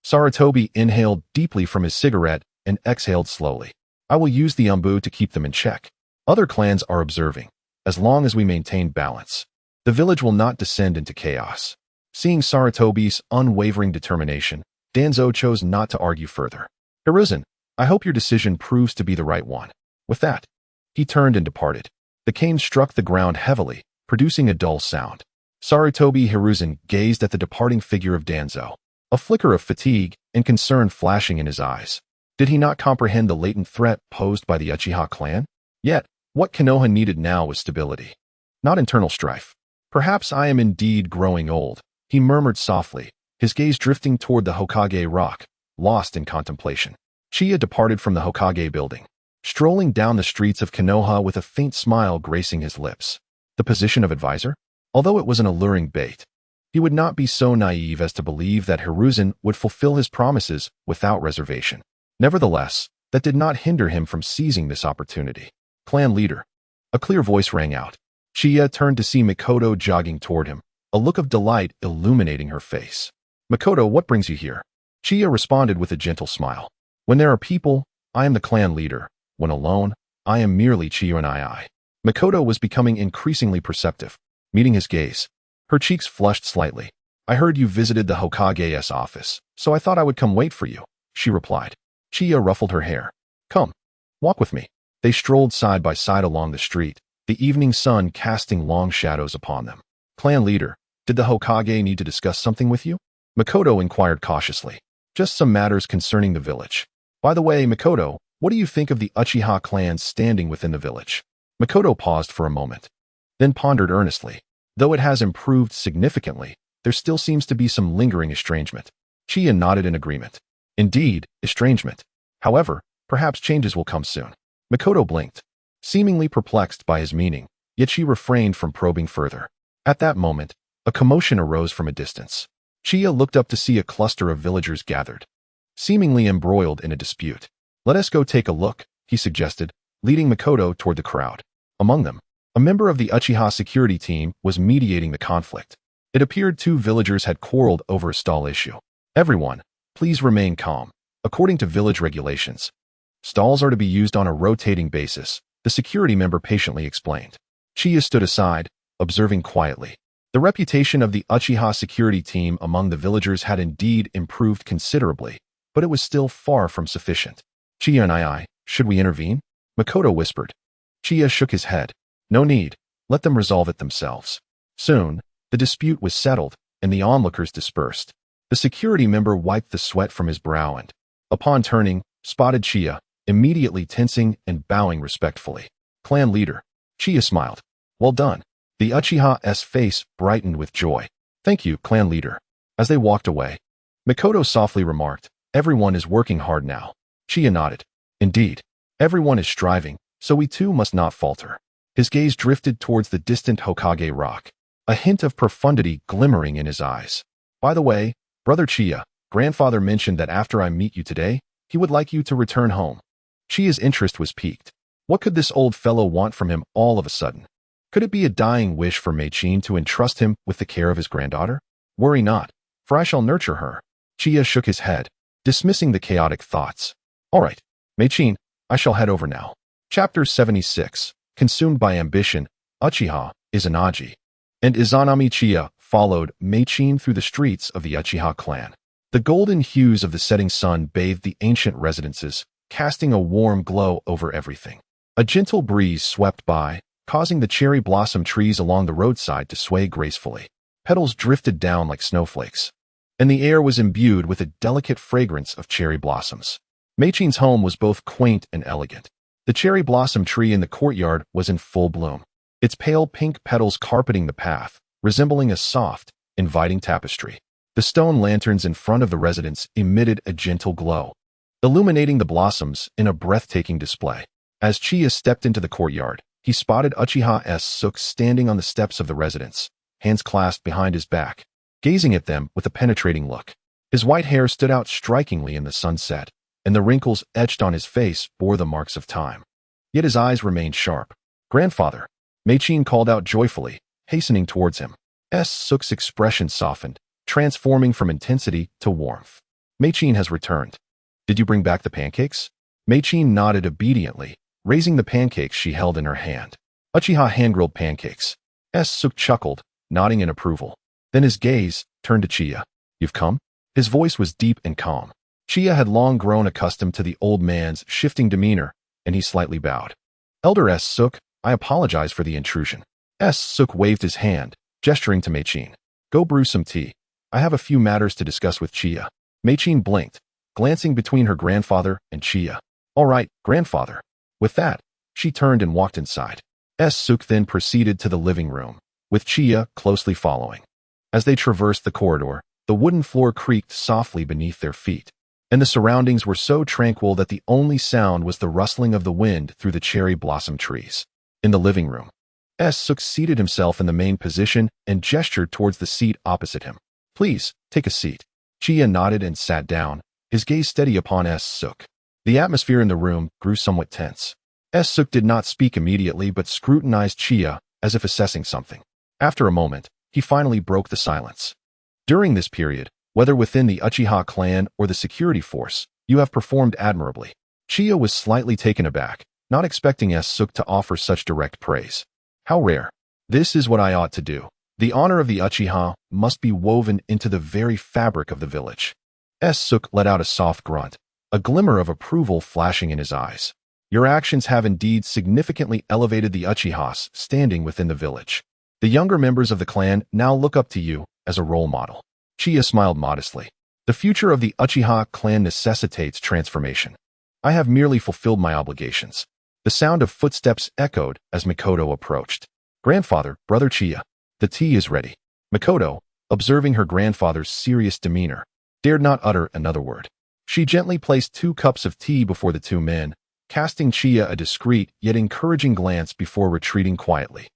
Sarutobi inhaled deeply from his cigarette and exhaled slowly. I will use the Umbu to keep them in check. Other clans are observing. As long as we maintain balance, the village will not descend into chaos. Seeing Sarutobi's unwavering determination, Danzo chose not to argue further. Hiruzen, I hope your decision proves to be the right one. With that, he turned and departed. The cane struck the ground heavily, producing a dull sound. Sarutobi Hiruzen gazed at the departing figure of Danzo, a flicker of fatigue and concern flashing in his eyes. Did he not comprehend the latent threat posed by the Uchiha clan? Yet, what Konoha needed now was stability, not internal strife. Perhaps I am indeed growing old, he murmured softly, his gaze drifting toward the Hokage rock, lost in contemplation. Chiya departed from the Hokage building, strolling down the streets of Konoha with a faint smile gracing his lips. The position of advisor? Although it was an alluring bait, he would not be so naive as to believe that Hiruzen would fulfill his promises without reservation. Nevertheless, that did not hinder him from seizing this opportunity. Clan leader. A clear voice rang out. Chiya turned to see Mikoto jogging toward him, a look of delight illuminating her face. Mikoto, what brings you here? Chiya responded with a gentle smile. When there are people, I am the clan leader. When alone, I am merely Tsunade. Mikoto was becoming increasingly perceptive. Meeting his gaze, her cheeks flushed slightly. I heard you visited the Hokage's office, so I thought I would come wait for you, she replied. Chiya ruffled her hair. Come, walk with me. They strolled side by side along the street, the evening sun casting long shadows upon them. Clan leader, did the Hokage need to discuss something with you? Makoto inquired cautiously. Just some matters concerning the village. By the way, Makoto, what do you think of the Uchiha clan standing within the village? Makoto paused for a moment, then pondered earnestly. Though it has improved significantly, there still seems to be some lingering estrangement. Chiya nodded in agreement. Indeed, estrangement. However, perhaps changes will come soon. Makoto blinked, seemingly perplexed by his meaning, yet she refrained from probing further. At that moment, a commotion arose from a distance. Chiya looked up to see a cluster of villagers gathered, seemingly embroiled in a dispute. Let us go take a look, he suggested, leading Makoto toward the crowd. Among them, a member of the Uchiha security team was mediating the conflict. It appeared two villagers had quarreled over a stall issue. Everyone, please remain calm. According to village regulations, stalls are to be used on a rotating basis, the security member patiently explained. Chiya stood aside, observing quietly. The reputation of the Uchiha security team among the villagers had indeed improved considerably, but it was still far from sufficient. Chiya and I, should we intervene? Makoto whispered. Chiya shook his head. No need, let them resolve it themselves. Soon, the dispute was settled, and the onlookers dispersed. The security member wiped the sweat from his brow and, upon turning, spotted Chiya, immediately tensing and bowing respectfully. Clan leader. Chiya smiled. Well done. The Uchiha's face brightened with joy. Thank you, clan leader. As they walked away, Makoto softly remarked, everyone is working hard now. Chiya nodded. Indeed, everyone is striving, so we too must not falter. His gaze drifted towards the distant Hokage rock, a hint of profundity glimmering in his eyes. By the way, brother Chiya, grandfather mentioned that after I meet you today, he would like you to return home. Chiya's interest was piqued. What could this old fellow want from him all of a sudden? Could it be a dying wish for Meichin to entrust him with the care of his granddaughter? Worry not, for I shall nurture her. Chiya shook his head, dismissing the chaotic thoughts. All right, Meichin, I shall head over now. Chapter 76. Consumed by ambition, Uchiha, Izanagi, and Izanami Chiya followed Meichin through the streets of the Uchiha clan. The golden hues of the setting sun bathed the ancient residences, casting a warm glow over everything. A gentle breeze swept by, causing the cherry blossom trees along the roadside to sway gracefully. Petals drifted down like snowflakes, and the air was imbued with a delicate fragrance of cherry blossoms. Meichin's home was both quaint and elegant. The cherry blossom tree in the courtyard was in full bloom, its pale pink petals carpeting the path, resembling a soft, inviting tapestry. The stone lanterns in front of the residence emitted a gentle glow, illuminating the blossoms in a breathtaking display. As Chiya stepped into the courtyard, he spotted Uchiha Sook standing on the steps of the residence, hands clasped behind his back, gazing at them with a penetrating look. His white hair stood out strikingly in the sunset, and the wrinkles etched on his face bore the marks of time. Yet his eyes remained sharp. Grandfather, Meichin called out joyfully, hastening towards him. Sook's expression softened, transforming from intensity to warmth. Meichin has returned. Did you bring back the pancakes? Meichin nodded obediently, raising the pancakes she held in her hand. Uchiha hand-grilled pancakes. Sook chuckled, nodding in approval. Then his gaze turned to Chiya. You've come? His voice was deep and calm. Chiya had long grown accustomed to the old man's shifting demeanor, and he slightly bowed. Elder Sook, I apologize for the intrusion. Sook waved his hand, gesturing to Meichin. Go brew some tea. I have a few matters to discuss with Chiya. Meichin blinked, glancing between her grandfather and Chiya. All right, grandfather. With that, she turned and walked inside. Sook then proceeded to the living room, with Chiya closely following. As they traversed the corridor, the wooden floor creaked softly beneath their feet, and the surroundings were so tranquil that the only sound was the rustling of the wind through the cherry blossom trees. In the living room, Sook seated himself in the main position and gestured towards the seat opposite him. Please, take a seat. Chiya nodded and sat down, his gaze steady upon Sook. The atmosphere in the room grew somewhat tense. Sook did not speak immediately but scrutinized Chiya as if assessing something. After a moment, he finally broke the silence. During this period, whether within the Uchiha clan or the security force, you have performed admirably. Chiya was slightly taken aback, not expecting Sook to offer such direct praise. How rare. This is what I ought to do. The honor of the Uchiha must be woven into the very fabric of the village. Sook let out a soft grunt, a glimmer of approval flashing in his eyes. Your actions have indeed significantly elevated the Uchihas standing within the village. The younger members of the clan now look up to you as a role model. Chiya smiled modestly. The future of the Uchiha clan necessitates transformation. I have merely fulfilled my obligations. The sound of footsteps echoed as Mikoto approached. Grandfather, Brother Chiya, the tea is ready. Mikoto, observing her grandfather's serious demeanor, dared not utter another word. She gently placed 2 cups of tea before the 2 men, casting Chiya a discreet yet encouraging glance before retreating quietly.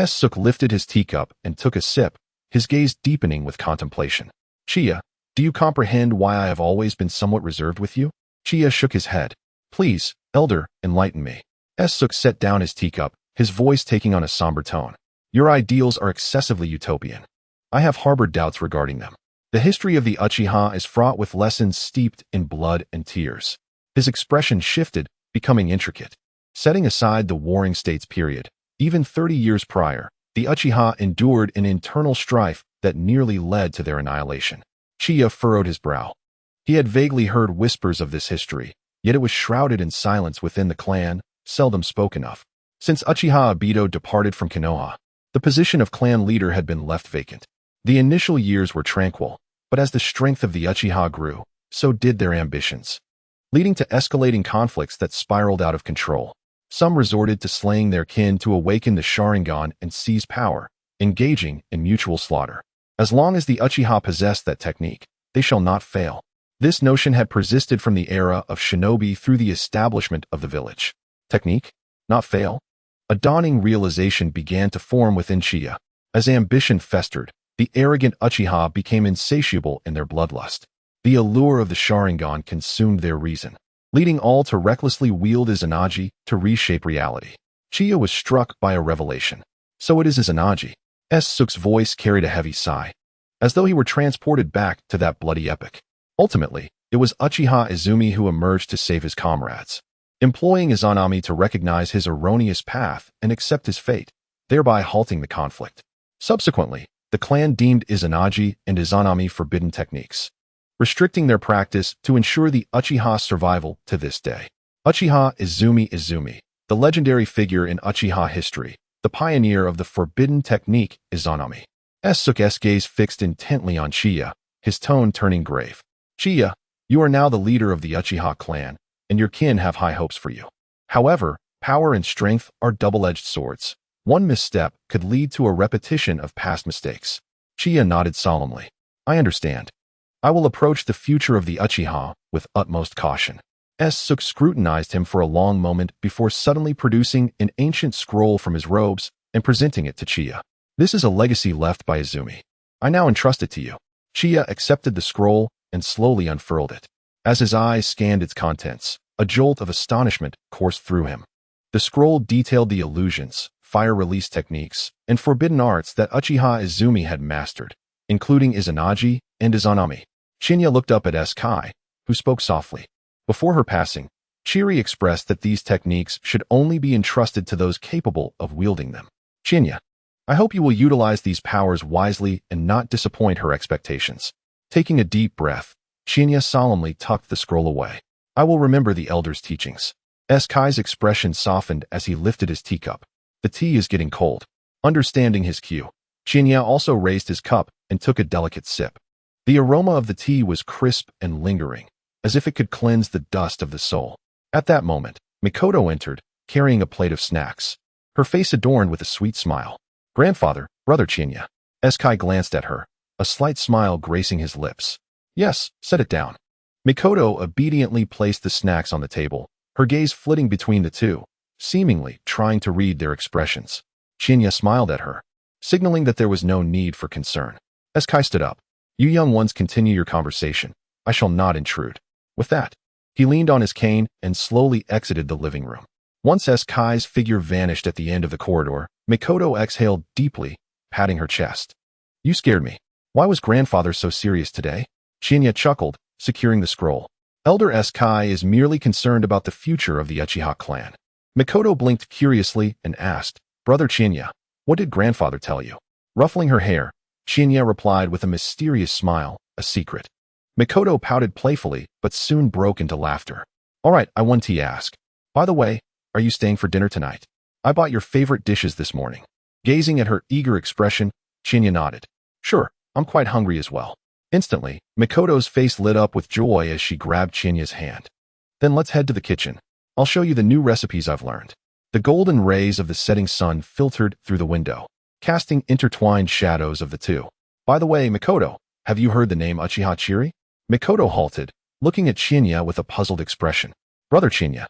Suk lifted his teacup and took a sip, his gaze deepening with contemplation. Chiya, do you comprehend why I have always been somewhat reserved with you? Chiya shook his head. Please, elder, enlighten me. Suk set down his teacup, his voice taking on a somber tone. Your ideals are excessively utopian. I have harbored doubts regarding them. The history of the Uchiha is fraught with lessons steeped in blood and tears. His expression shifted, becoming intricate. Setting aside the Warring States period, even 30 years prior, the Uchiha endured an internal strife that nearly led to their annihilation. Chiya furrowed his brow. He had vaguely heard whispers of this history, yet it was shrouded in silence within the clan, seldom spoken of. Since Uchiha Obito departed from Konoha, the position of clan leader had been left vacant. The initial years were tranquil, but as the strength of the Uchiha grew, so did their ambitions, leading to escalating conflicts that spiraled out of control. Some resorted to slaying their kin to awaken the Sharingan and seize power, engaging in mutual slaughter. As long as the Uchiha possessed that technique, they shall not fail. This notion had persisted from the era of shinobi through the establishment of the village. Technique? Not fail? A dawning realization began to form within Chiya. As ambition festered, the arrogant Uchiha became insatiable in their bloodlust. The allure of the Sharingan consumed their reason, leading all to recklessly wield Izanagi to reshape reality. Chiya was struck by a revelation. So it is Izanagi. Suk's voice carried a heavy sigh, as though he were transported back to that bloody epic. Ultimately, it was Uchiha Izumi who emerged to save his comrades, employing Izanami to recognize his erroneous path and accept his fate, thereby halting the conflict. Subsequently, the clan deemed Izanagi and Izanami forbidden techniques, restricting their practice to ensure the Uchiha's survival to this day. Uchiha Izumi, the legendary figure in Uchiha history, the pioneer of the forbidden technique Izanami. Suk's gaze fixed intently on Chiya, his tone turning grave. Chiya, you are now the leader of the Uchiha clan, and your kin have high hopes for you. However, power and strength are double-edged swords. One misstep could lead to a repetition of past mistakes. Chiya nodded solemnly. I understand. I will approach the future of the Uchiha with utmost caution. Suk scrutinized him for a long moment before suddenly producing an ancient scroll from his robes and presenting it to Chiya. This is a legacy left by Izumi. I now entrust it to you. Chiya accepted the scroll and slowly unfurled it. As his eyes scanned its contents, a jolt of astonishment coursed through him. The scroll detailed the illusions, fire release techniques, and forbidden arts that Uchiha Izumi had mastered, including Izanagi and Izanami. Chinya looked up at Kai, who spoke softly. Before her passing, Chiri expressed that these techniques should only be entrusted to those capable of wielding them. Chinya, I hope you will utilize these powers wisely and not disappoint her expectations. Taking a deep breath, Chinya solemnly tucked the scroll away. I will remember the elder's teachings. Kai's expression softened as he lifted his teacup. The tea is getting cold. Understanding his cue, Chinya also raised his cup and took a delicate sip. The aroma of the tea was crisp and lingering, as if it could cleanse the dust of the soul. At that moment, Mikoto entered, carrying a plate of snacks, her face adorned with a sweet smile. Grandfather, Brother Chinya. Kai glanced at her, a slight smile gracing his lips. Yes, set it down. Mikoto obediently placed the snacks on the table, her gaze flitting between the two, seemingly trying to read their expressions. Chinya smiled at her, signaling that there was no need for concern. Kai stood up. You young ones continue your conversation. I shall not intrude. With that, he leaned on his cane and slowly exited the living room. Once Kai's figure vanished at the end of the corridor, Mikoto exhaled deeply, patting her chest. You scared me. Why was grandfather so serious today? Chinya chuckled, securing the scroll. Elder Kai is merely concerned about the future of the Uchiha clan. Mikoto blinked curiously and asked, Brother Chinya, what did grandfather tell you? Ruffling her hair, Chinya replied with a mysterious smile, a secret. Mikoto pouted playfully, but soon broke into laughter. All right, I want to ask. By the way, are you staying for dinner tonight? I bought your favorite dishes this morning. Gazing at her eager expression, Chinya nodded. Sure, I'm quite hungry as well. Instantly, Mikoto's face lit up with joy as she grabbed Chinya's hand. Then let's head to the kitchen. I'll show you the new recipes I've learned. The golden rays of the setting sun filtered through the window, casting intertwined shadows of the two. By the way, Mikoto, have you heard the name Uchiha Qianye? Mikoto halted, looking at Chinya with a puzzled expression. Brother Chinya.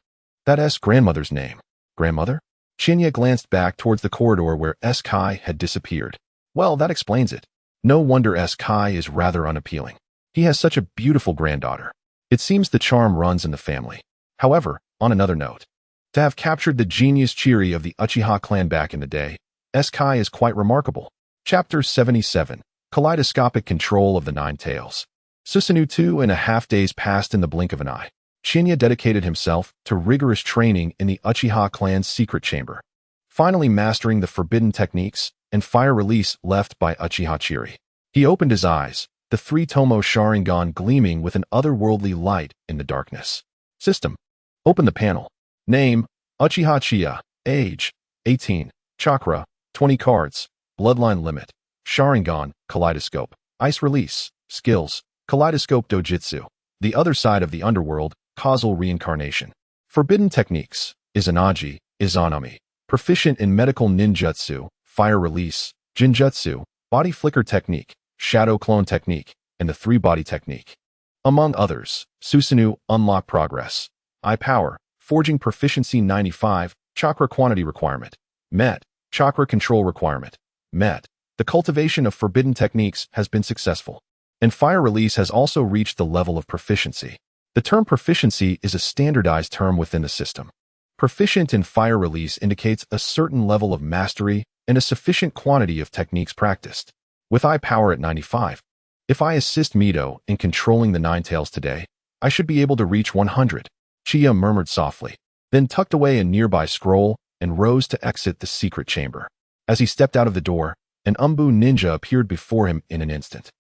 That's grandmother's name. Grandmother? Chinya glanced back towards the corridor where Kai had disappeared. Well, that explains it. No wonder Kai is rather unappealing. He has such a beautiful granddaughter. It seems the charm runs in the family. However, on another note, to have captured the genius Chiri of the Uchiha clan back in the day, Kai is quite remarkable. Chapter 77, Kaleidoscopic Control of the Nine Tails. Susanoo 2.5 days passed in the blink of an eye. Chinya dedicated himself to rigorous training in the Uchiha clan's secret chamber, finally mastering the forbidden techniques and fire release left by Uchiha Qianye. He opened his eyes, the three-tomo Sharingan gleaming with an otherworldly light in the darkness. System. Open the panel. Name, Uchiha Chiya. Age, 18. Chakra, 20 cards. Bloodline limit. Sharingan, Kaleidoscope. Ice release. Skills, Kaleidoscope Dojutsu. The other side of the underworld, causal reincarnation. Forbidden techniques, Izanagi, Izanami. Proficient in medical ninjutsu, fire release, Jinjutsu, body flicker technique, shadow clone technique, and the three-body technique. Among others, Susanoo, unlock progress. Eye power, forging proficiency 95, chakra quantity requirement. Met, chakra control requirement. Met. The cultivation of forbidden techniques has been successful, and fire release has also reached the level of proficiency. The term proficiency is a standardized term within the system. Proficient in fire release indicates a certain level of mastery and a sufficient quantity of techniques practiced. With eye power at 95, if I assist Mito in controlling the Nine Tails today, I should be able to reach 100. Chiya murmured softly, then tucked away a nearby scroll and rose to exit the secret chamber. As he stepped out of the door, an Umbu ninja appeared before him in an instant.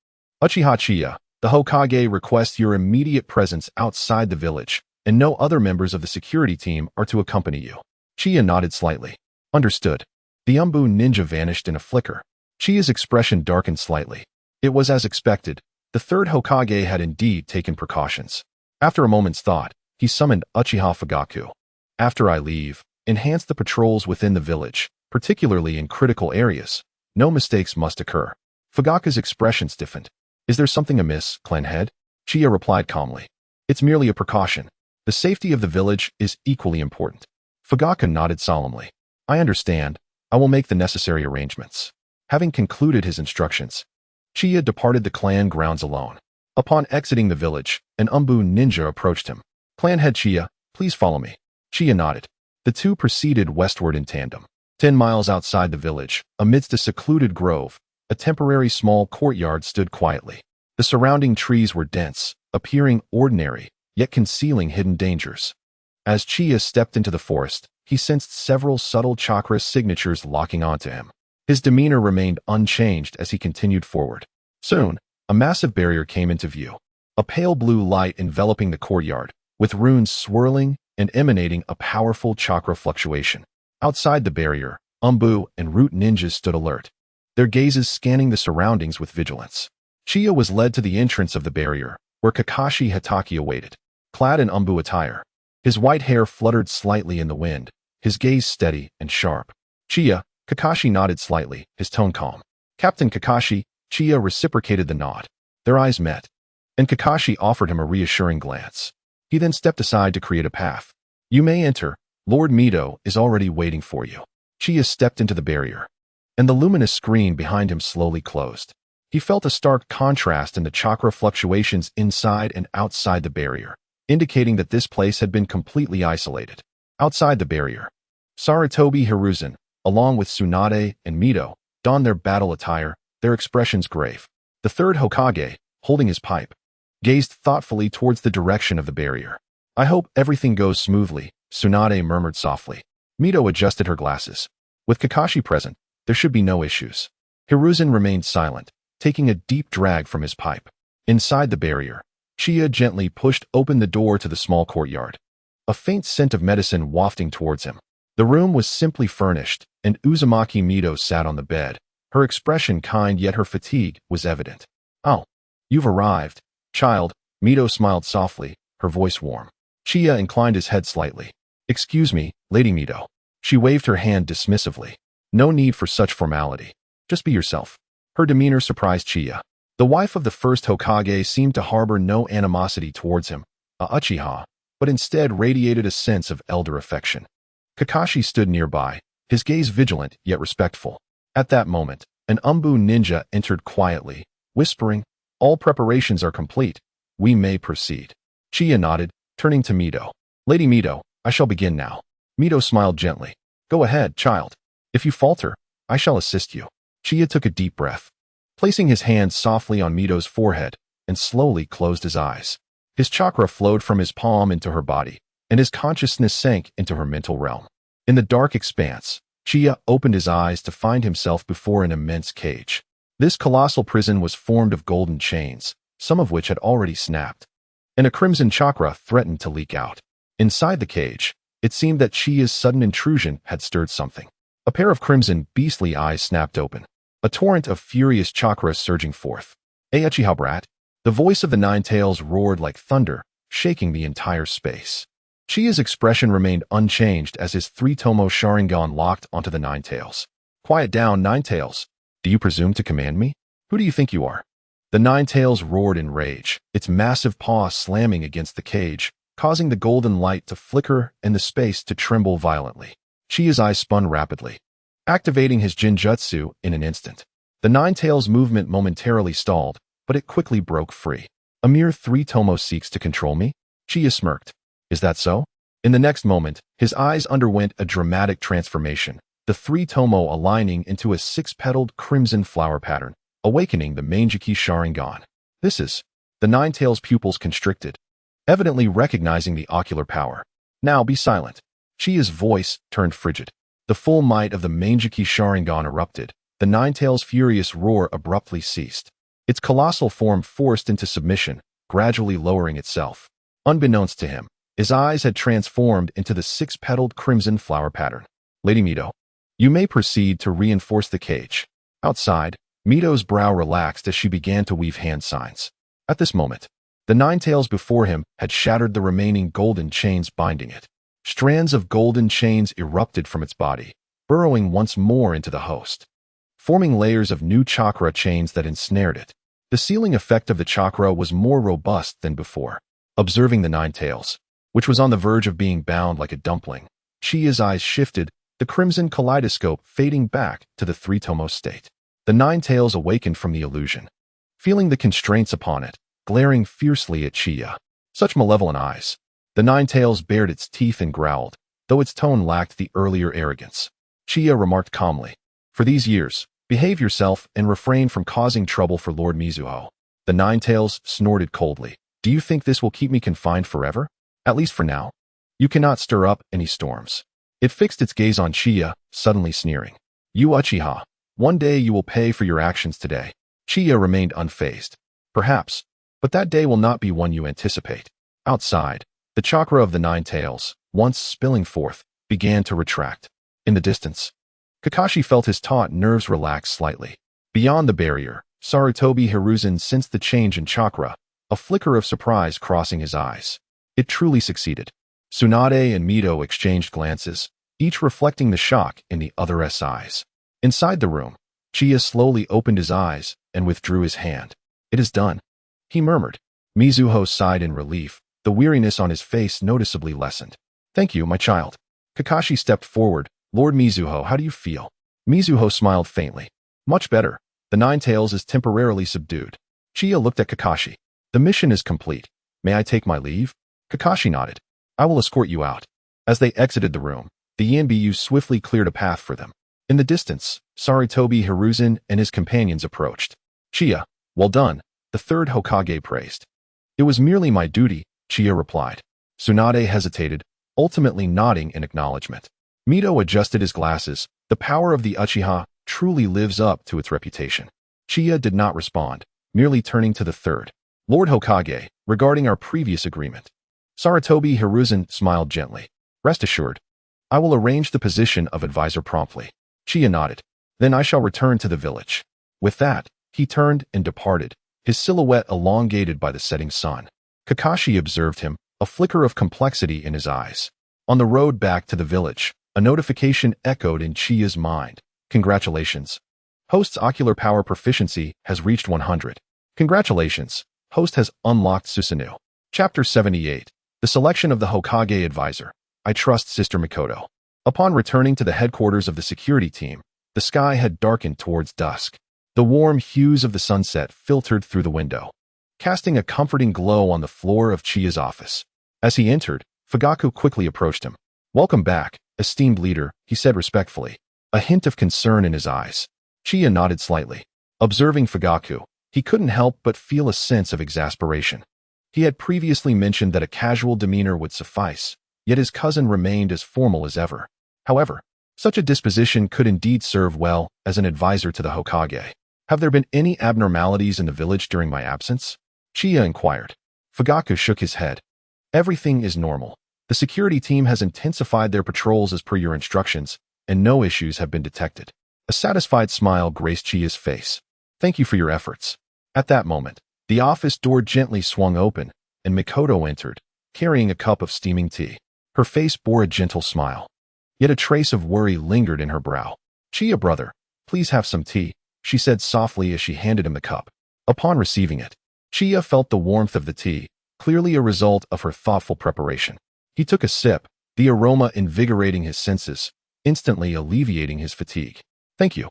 Uchiha Chiya, the Hokage requests your immediate presence outside the village, and no other members of the security team are to accompany you. Chiya nodded slightly. Understood. The Umbu ninja vanished in a flicker. Chiya's expression darkened slightly. It was as expected. The third Hokage had indeed taken precautions. After a moment's thought, he summoned Uchiha Fugaku. After I leave, enhance the patrols within the village, particularly in critical areas. No mistakes must occur. Fugaku's expression stiffened. Is there something amiss, clan head? Chiya replied calmly. It's merely a precaution. The safety of the village is equally important. Fugaku nodded solemnly. I understand. I will make the necessary arrangements. Having concluded his instructions, Chiya departed the clan grounds alone. Upon exiting the village, an Umbu ninja approached him. Clan head Chiya, please follow me. Chiya nodded. The two proceeded westward in tandem. 10 miles outside the village, amidst a secluded grove, a temporary small courtyard stood quietly. The surrounding trees were dense, appearing ordinary, yet concealing hidden dangers. As Chiya stepped into the forest, he sensed several subtle chakra signatures locking onto him. His demeanor remained unchanged as he continued forward. Soon, a massive barrier came into view. A pale blue light enveloping the courtyard, with runes swirling and emanating a powerful chakra fluctuation. Outside the barrier, Umbu and Root ninjas stood alert, their gazes scanning the surroundings with vigilance. Chiya was led to the entrance of the barrier, where Kakashi Hatake awaited, clad in Umbu attire. His white hair fluttered slightly in the wind, his gaze steady and sharp. Chiya, Kakashi nodded slightly, his tone calm. Captain Kakashi, Chiya reciprocated the nod. Their eyes met, and Kakashi offered him a reassuring glance. He then stepped aside to create a path. You may enter. Lord Mito is already waiting for you. Chiya stepped into the barrier, and the luminous screen behind him slowly closed. He felt a stark contrast in the chakra fluctuations inside and outside the barrier, indicating that this place had been completely isolated. Outside the barrier, Sarutobi Hiruzen, along with Tsunade and Mito, donned their battle attire, their expressions grave. The third Hokage, holding his pipe, gazed thoughtfully towards the direction of the barrier. I hope everything goes smoothly, Tsunade murmured softly. Mito adjusted her glasses. With Kakashi present, there should be no issues. Hiruzen remained silent, taking a deep drag from his pipe. Inside the barrier, Chiya gently pushed open the door to the small courtyard. a faint scent of medicine wafting towards him. The room was simply furnished, and Uzumaki Mito sat on the bed. Her expression kind, yet her fatigue was evident. "Oh, you've arrived, child." Mito smiled softly, her voice warm. Chiya inclined his head slightly. "Excuse me, Lady Mito." She waved her hand dismissively. "No need for such formality. Just be yourself." Her demeanor surprised Chiya. The wife of the first Hokage seemed to harbor no animosity towards him, a Uchiha, but instead radiated a sense of elder affection. Kakashi stood nearby, his gaze vigilant yet respectful. At that moment, an Umbu ninja entered quietly, whispering, "All preparations are complete. We may proceed." Chiya nodded, turning to Mito. "Lady Mito, I shall begin now." Mito smiled gently. "Go ahead, child. If you falter, I shall assist you." Chiya took a deep breath, placing his hand softly on Mito's forehead, and slowly closed his eyes. His chakra flowed from his palm into her body, and his consciousness sank into her mental realm. In the dark expanse, Chiya opened his eyes to find himself before an immense cage. This colossal prison was formed of golden chains, some of which had already snapped, and a crimson chakra threatened to leak out. Inside the cage, it seemed that Chiya's sudden intrusion had stirred something. A pair of crimson, beastly eyes snapped open, a torrent of furious chakra surging forth. "Hey, Uchiha brat!" The voice of the Nine Tails roared like thunder, shaking the entire space. Chiya's expression remained unchanged as his three-tomo Sharingan locked onto the Nine Tails. "Quiet down, Nine Tails. Do you presume to command me? Who do you think you are?" The Nine Tails roared in rage, its massive paw slamming against the cage, causing the golden light to flicker and the space to tremble violently. Chiya's eyes spun rapidly, activating his Jinjutsu in an instant. The Nine Tails movement momentarily stalled, but it quickly broke free. "A mere three-tomo seeks to control me?" Chiya smirked. "Is that so?" In the next moment, his eyes underwent a dramatic transformation, the three-tomo aligning into a six-petaled crimson flower pattern, awakening the Manjiki Sharingan. "This is..." The Nine Tails' pupils constricted, evidently recognizing the ocular power. "Now be silent." Chiya's voice turned frigid. The full might of the Manjiki Sharingan erupted. The Nine Tails' furious roar abruptly ceased. Its colossal form forced into submission, gradually lowering itself. Unbeknownst to him, his eyes had transformed into the six-petaled crimson flower pattern. "Lady Mito, you may proceed to reinforce the cage." Outside, Mito's brow relaxed as she began to weave hand signs. At this moment, the Nine Tails before him had shattered the remaining golden chains binding it. Strands of golden chains erupted from its body, burrowing once more into the host, forming layers of new chakra chains that ensnared it. The sealing effect of the chakra was more robust than before. Observing the Nine Tails, which was on the verge of being bound like a dumpling, Chiya's eyes shifted, the crimson kaleidoscope fading back to the three-tomo state. The Nine Tails awakened from the illusion, feeling the constraints upon it, glaring fiercely at Chiya. Such malevolent eyes. The Nine Tails bared its teeth and growled, though its tone lacked the earlier arrogance. Chiya remarked calmly, "For these years, behave yourself and refrain from causing trouble for Lord Mizuho." The Nine Tails snorted coldly. "Do you think this will keep me confined forever? At least for now. You cannot stir up any storms." It fixed its gaze on Chiya, suddenly sneering. "You Uchiha, one day you will pay for your actions today." Chiya remained unfazed. "Perhaps, but that day will not be one you anticipate." Outside, the chakra of the Nine Tails, once spilling forth, began to retract. In the distance, Kakashi felt his taut nerves relax slightly. Beyond the barrier, Sarutobi Hiruzen sensed the change in chakra, a flicker of surprise crossing his eyes. It truly succeeded. Tsunade and Mito exchanged glances, each reflecting the shock in the other's eyes. Inside the room, Chiya slowly opened his eyes and withdrew his hand. "It is done," he murmured. Mizuho sighed in relief, the weariness on his face noticeably lessened. "Thank you, my child." Kakashi stepped forward. "Lord Mizuho, how do you feel?" Mizuho smiled faintly. "Much better. The Nine Tails is temporarily subdued." Chiya looked at Kakashi. "The mission is complete. May I take my leave?" Kakashi nodded. "I will escort you out." As they exited the room, the Yanbyu swiftly cleared a path for them. In the distance, Sarutobi Hiruzen and his companions approached. "Chiya, well done," the third Hokage praised. "It was merely my duty," Chiya replied. Tsunade hesitated, ultimately nodding in acknowledgement. Mito adjusted his glasses. The power of the Uchiha truly lives up to its reputation. Chiya did not respond, merely turning to the third. "Lord Hokage, regarding our previous agreement." Sarutobi Hiruzen smiled gently. Rest assured, I will arrange the position of advisor promptly. Chiya nodded. Then I shall return to the village. With that, he turned and departed, his silhouette elongated by the setting sun. Kakashi observed him, a flicker of complexity in his eyes. On the road back to the village, a notification echoed in Chiya's mind. Congratulations. Host's ocular power proficiency has reached 100. Congratulations. Host has unlocked Susanoo. Chapter 78. The selection of the Hokage advisor. I trust Sister Mikoto. Upon returning to the headquarters of the security team, the sky had darkened towards dusk. The warm hues of the sunset filtered through the window, casting a comforting glow on the floor of Chiya's office. As he entered, Fugaku quickly approached him. Welcome back, esteemed leader, he said respectfully, a hint of concern in his eyes. Chiya nodded slightly. Observing Fugaku, he couldn't help but feel a sense of exasperation. He had previously mentioned that a casual demeanor would suffice, yet his cousin remained as formal as ever. However, such a disposition could indeed serve well as an advisor to the Hokage. Have there been any abnormalities in the village during my absence? Chiya inquired. Fugaku shook his head. Everything is normal. The security team has intensified their patrols as per your instructions, and no issues have been detected. A satisfied smile graced Chiya's face. Thank you for your efforts. At that moment, the office door gently swung open, and Mikoto entered, carrying a cup of steaming tea. Her face bore a gentle smile. Yet a trace of worry lingered in her brow. Chiya brother, please have some tea, she said softly as she handed him the cup. Upon receiving it, Chiya felt the warmth of the tea, clearly a result of her thoughtful preparation. He took a sip, the aroma invigorating his senses, instantly alleviating his fatigue. Thank you,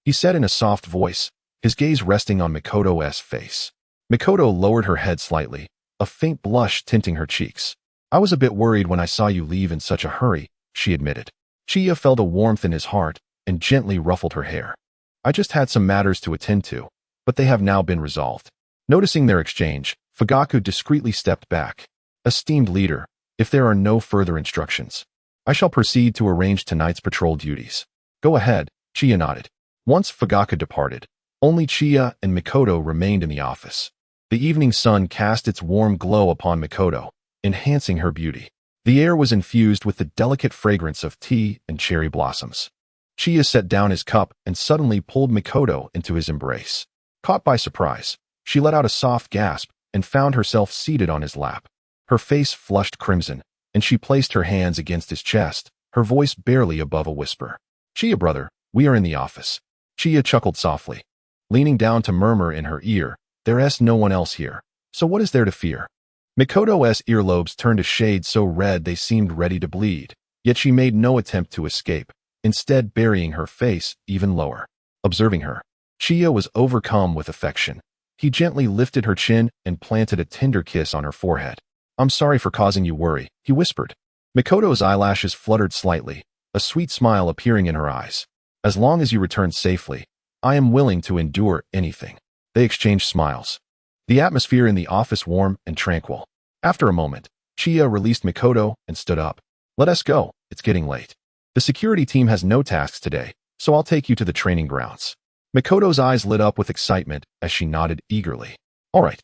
he said in a soft voice, his gaze resting on Mikoto's face. Mikoto lowered her head slightly, a faint blush tinting her cheeks. I was a bit worried when I saw you leave in such a hurry, she admitted. Chiya felt a warmth in his heart and gently ruffled her hair. I just had some matters to attend to, but they have now been resolved. Noticing their exchange, Fugaku discreetly stepped back. Esteemed leader, if there are no further instructions, I shall proceed to arrange tonight's patrol duties. Go ahead, Chiya nodded. Once Fugaku departed, only Chiya and Mikoto remained in the office. The evening sun cast its warm glow upon Mikoto, enhancing her beauty. The air was infused with the delicate fragrance of tea and cherry blossoms. Chiya set down his cup and suddenly pulled Mikoto into his embrace. Caught by surprise, she let out a soft gasp and found herself seated on his lap. Her face flushed crimson, and she placed her hands against his chest, her voice barely above a whisper. Chiya brother, we are in the office. Chiya chuckled softly, leaning down to murmur in her ear, there's no one else here, so what is there to fear? Mikoto's earlobes turned a shade so red they seemed ready to bleed, yet she made no attempt to escape, instead burying her face even lower. Observing her, Chiya was overcome with affection. He gently lifted her chin and planted a tender kiss on her forehead. I'm sorry for causing you worry, he whispered. Mikoto's eyelashes fluttered slightly, a sweet smile appearing in her eyes. As long as you return safely, I am willing to endure anything. They exchanged smiles. The atmosphere in the office warm and tranquil. After a moment, Chiya released Mikoto and stood up. Let us go, it's getting late. The security team has no tasks today, so I'll take you to the training grounds. Mikoto's eyes lit up with excitement as she nodded eagerly. All right.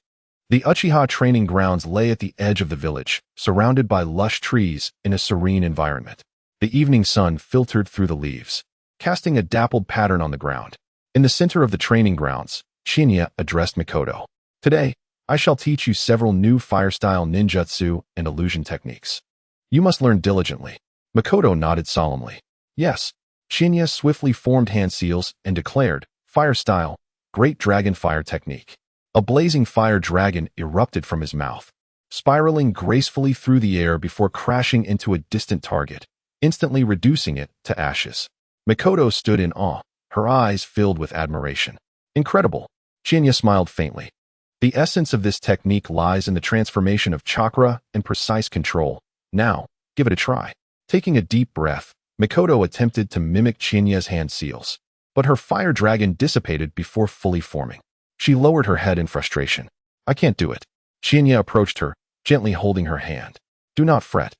The Uchiha training grounds lay at the edge of the village, surrounded by lush trees in a serene environment. The evening sun filtered through the leaves, casting a dappled pattern on the ground. In the center of the training grounds, Qianye addressed Mikoto. Today, I shall teach you several new fire-style ninjutsu and illusion techniques. You must learn diligently. Mikoto nodded solemnly. Yes. Qianye swiftly formed hand seals and declared, Fire style, Great Dragon Fire Technique. A blazing fire dragon erupted from his mouth, spiraling gracefully through the air before crashing into a distant target, instantly reducing it to ashes. Mikoto stood in awe, her eyes filled with admiration. Incredible. Qianye smiled faintly. The essence of this technique lies in the transformation of chakra and precise control. Now, give it a try. Taking a deep breath, Mikoto attempted to mimic Qianye's hand seals, but her fire dragon dissipated before fully forming. She lowered her head in frustration. I can't do it. Qianye approached her, gently holding her hand. Do not fret.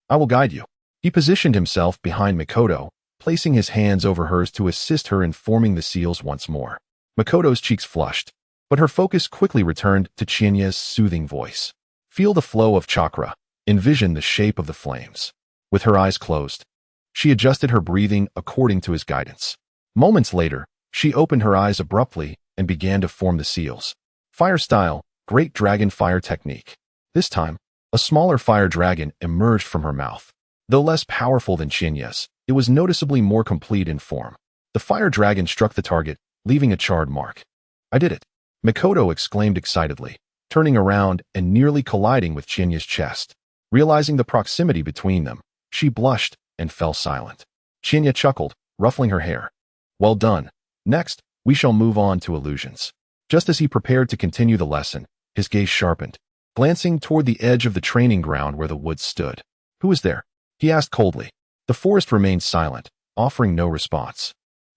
I will guide you. He positioned himself behind Mikoto, placing his hands over hers to assist her in forming the seals once more. Mikoto's cheeks flushed, but her focus quickly returned to Qianye's soothing voice. Feel the flow of chakra, envisioned the shape of the flames. With her eyes closed, she adjusted her breathing according to his guidance. Moments later, she opened her eyes abruptly and began to form the seals. Fire style, great dragon fire technique. This time, a smaller fire dragon emerged from her mouth. Though less powerful than Qianye's, it was noticeably more complete in form. The fire dragon struck the target, leaving a charred mark. I did it! Mikoto exclaimed excitedly, turning around and nearly colliding with Qianye's chest. Realizing the proximity between them, she blushed and fell silent. Qianye chuckled, ruffling her hair. Well done. Next, we shall move on to illusions. Just as he prepared to continue the lesson, his gaze sharpened, glancing toward the edge of the training ground where the woods stood. Who is there? He asked coldly. The forest remained silent, offering no response.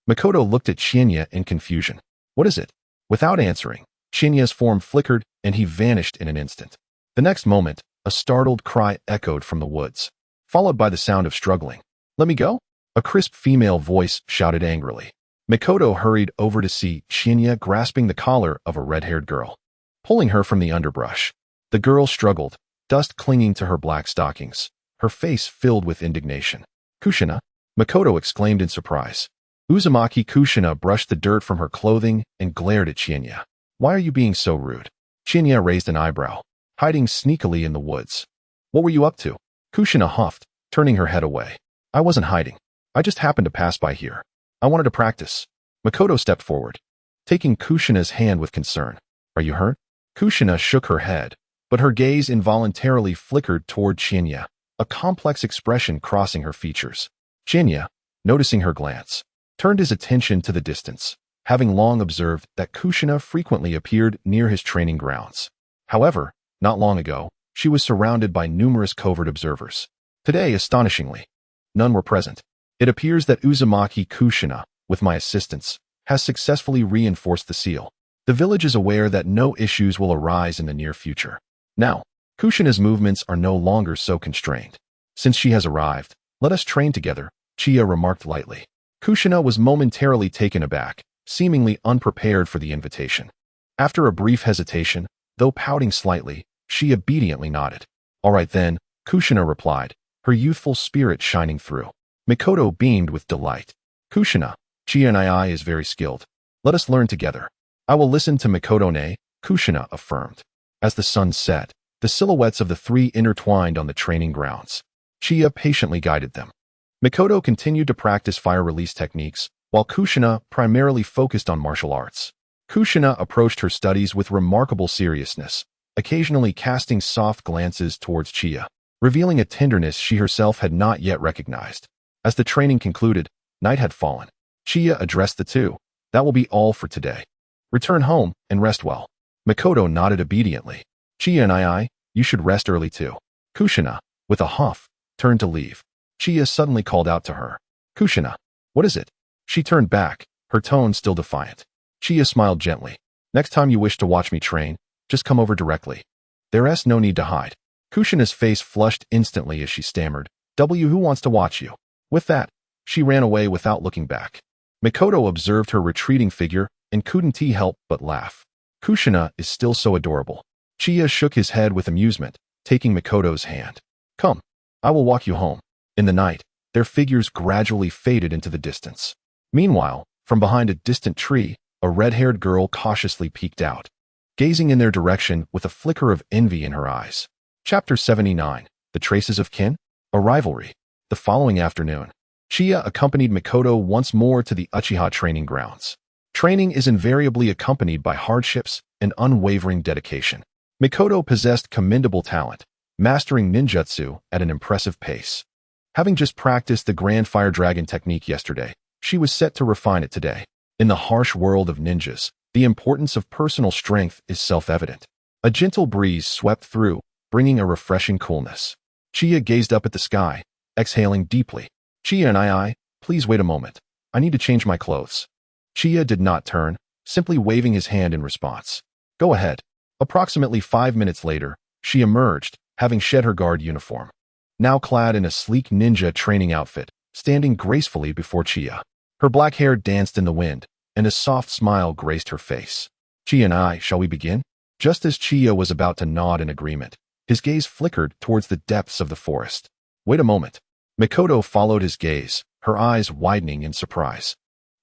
Mikoto looked at Qianye in confusion. What is it? Without answering, Qianye's form flickered and he vanished in an instant. The next moment, a startled cry echoed from the woods, followed by the sound of struggling. Let me go? A crisp female voice shouted angrily. Mikoto hurried over to see Qianye grasping the collar of a red-haired girl, pulling her from the underbrush. The girl struggled, dust clinging to her black stockings, her face filled with indignation. Kushina? Mikoto exclaimed in surprise. Uzumaki Kushina brushed the dirt from her clothing and glared at Qianye. Why are you being so rude? Qianye raised an eyebrow, hiding sneakily in the woods. What were you up to? Kushina huffed, turning her head away. I wasn't hiding. I just happened to pass by here. I wanted to practice. Mikoto stepped forward, taking Kushina's hand with concern. Are you hurt? Kushina shook her head, but her gaze involuntarily flickered toward Qianye, a complex expression crossing her features. Qianye, noticing her glance, turned his attention to the distance, having long observed that Kushina frequently appeared near his training grounds. However, not long ago, she was surrounded by numerous covert observers. Today, astonishingly, none were present. It appears that Uzumaki Kushina, with my assistance, has successfully reinforced the seal. The village is aware that no issues will arise in the near future. Now, Kushina's movements are no longer so constrained. Since she has arrived, let us train together, Chiya remarked lightly. Kushina was momentarily taken aback, seemingly unprepared for the invitation. After a brief hesitation, though pouting slightly, she obediently nodded. All right then, Kushina replied, her youthful spirit shining through. Mikoto beamed with delight. Kushina, Chiya and I is very skilled. Let us learn together. I will listen to Mikoto-ne, Kushina affirmed. As the sun set, the silhouettes of the three intertwined on the training grounds. Chiya patiently guided them. Mikoto continued to practice fire release techniques, while Kushina primarily focused on martial arts. Kushina approached her studies with remarkable seriousness, occasionally casting soft glances towards Chiya, revealing a tenderness she herself had not yet recognized. As the training concluded, night had fallen. Chiya addressed the two. That will be all for today. Return home and rest well. Mikoto nodded obediently. Chiya and you should rest early too. Kushina, with a huff, turned to leave. Chiya suddenly called out to her. Kushina, what is it? She turned back, her tone still defiant. Chiya smiled gently. Next time you wish to watch me train, just come over directly. There's no need to hide. Kushina's face flushed instantly as she stammered. Who wants to watch you? With that, she ran away without looking back. Mikoto observed her retreating figure and couldn't help but laugh. Kushina is still so adorable. Chiya shook his head with amusement, taking Mikoto's hand. Come, I will walk you home. In the night, their figures gradually faded into the distance. Meanwhile, from behind a distant tree, a red-haired girl cautiously peeked out, gazing in their direction with a flicker of envy in her eyes. Chapter 79, The Traces of Kin? A Rivalry. The following afternoon, Chiya accompanied Mikoto once more to the Uchiha training grounds. Training is invariably accompanied by hardships and unwavering dedication. Mikoto possessed commendable talent, mastering ninjutsu at an impressive pace. Having just practiced the Grand Fire Dragon technique yesterday, she was set to refine it today. In the harsh world of ninjas, the importance of personal strength is self-evident. A gentle breeze swept through, bringing a refreshing coolness. Chiya gazed up at the sky, exhaling deeply. Chiya and please wait a moment. I need to change my clothes. Chiya did not turn, simply waving his hand in response. Go ahead. Approximately 5 minutes later, she emerged, having shed her guard uniform. Now clad in a sleek ninja training outfit, standing gracefully before Chiya. Her black hair danced in the wind, and a soft smile graced her face. Chiya and shall we begin? Just as Chiya was about to nod in agreement, His gaze flickered towards the depths of the forest. Wait a moment. Mikoto followed his gaze, her eyes widening in surprise.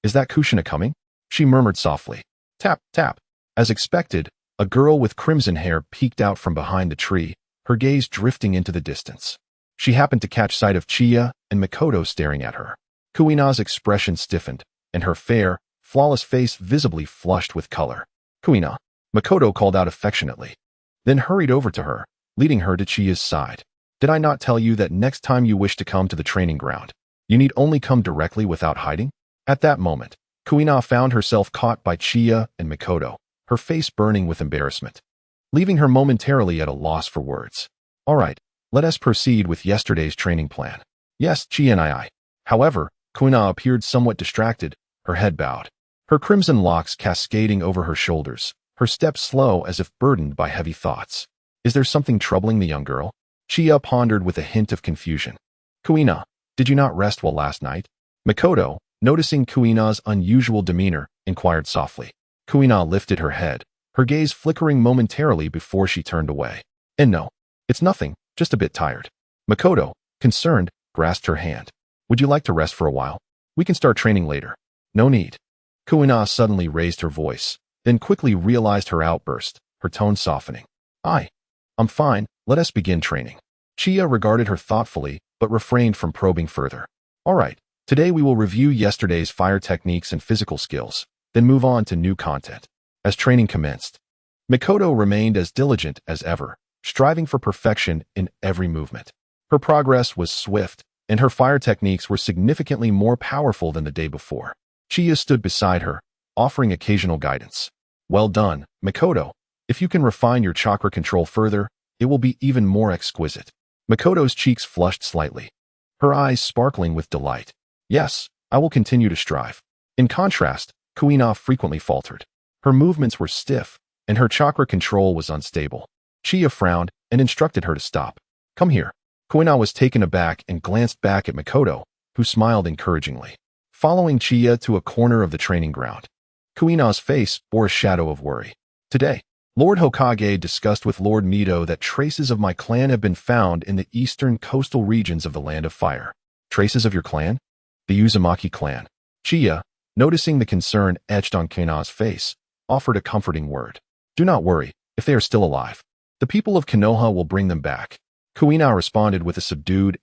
Is that Kushina coming? She murmured softly. Tap, tap. As expected, a girl with crimson hair peeked out from behind the tree, her gaze drifting into the distance. She happened to catch sight of Chiya and Mikoto staring at her. Kuina's expression stiffened, and her fair, flawless face visibly flushed with color. Kuina, Mikoto called out affectionately, then hurried over to her, leading her to Chiya's side. Did I not tell you that next time you wish to come to the training ground, you need only come directly without hiding? At that moment, Kuina found herself caught by Chiya and Mikoto, her face burning with embarrassment, leaving her momentarily at a loss for words. All right, let us proceed with yesterday's training plan. Yes, Chiya and I. However, Kuina appeared somewhat distracted, her head bowed, her crimson locks cascading over her shoulders, her steps slow as if burdened by heavy thoughts. Is there something troubling the young girl? Chiya pondered with a hint of confusion. Kuina, did you not rest well last night? Mikoto, noticing Kuina's unusual demeanor, inquired softly. Kuina lifted her head, her gaze flickering momentarily before she turned away. And no, it's nothing, just a bit tired. Mikoto, concerned, grasped her hand. Would you like to rest for a while? We can start training later. No need. Kuina suddenly raised her voice, then quickly realized her outburst, her tone softening. I'm fine, let us begin training. Chiya regarded her thoughtfully, but refrained from probing further. All right, today we will review yesterday's fire techniques and physical skills, then move on to new content. As training commenced, Mikoto remained as diligent as ever, striving for perfection in every movement. Her progress was swift, and her fire techniques were significantly more powerful than the day before. Chiya stood beside her, offering occasional guidance. Well done, Mikoto. If you can refine your chakra control further, it will be even more exquisite. Mikoto's cheeks flushed slightly, her eyes sparkling with delight. Yes, I will continue to strive. In contrast, Kuina frequently faltered. Her movements were stiff, and her chakra control was unstable. Chiya frowned and instructed her to stop. Come here. Kuina was taken aback and glanced back at Mikoto, who smiled encouragingly. Following Chiya to a corner of the training ground, Kuina's face bore a shadow of worry. Today, Lord Hokage discussed with Lord Mito that traces of my clan have been found in the eastern coastal regions of the Land of Fire. Traces of your clan? The Uzumaki clan. Chiya, noticing the concern etched on Kuina's face, offered a comforting word. Do not worry, if they are still alive. The people of Konoha will bring them back. Kuina responded with a subdued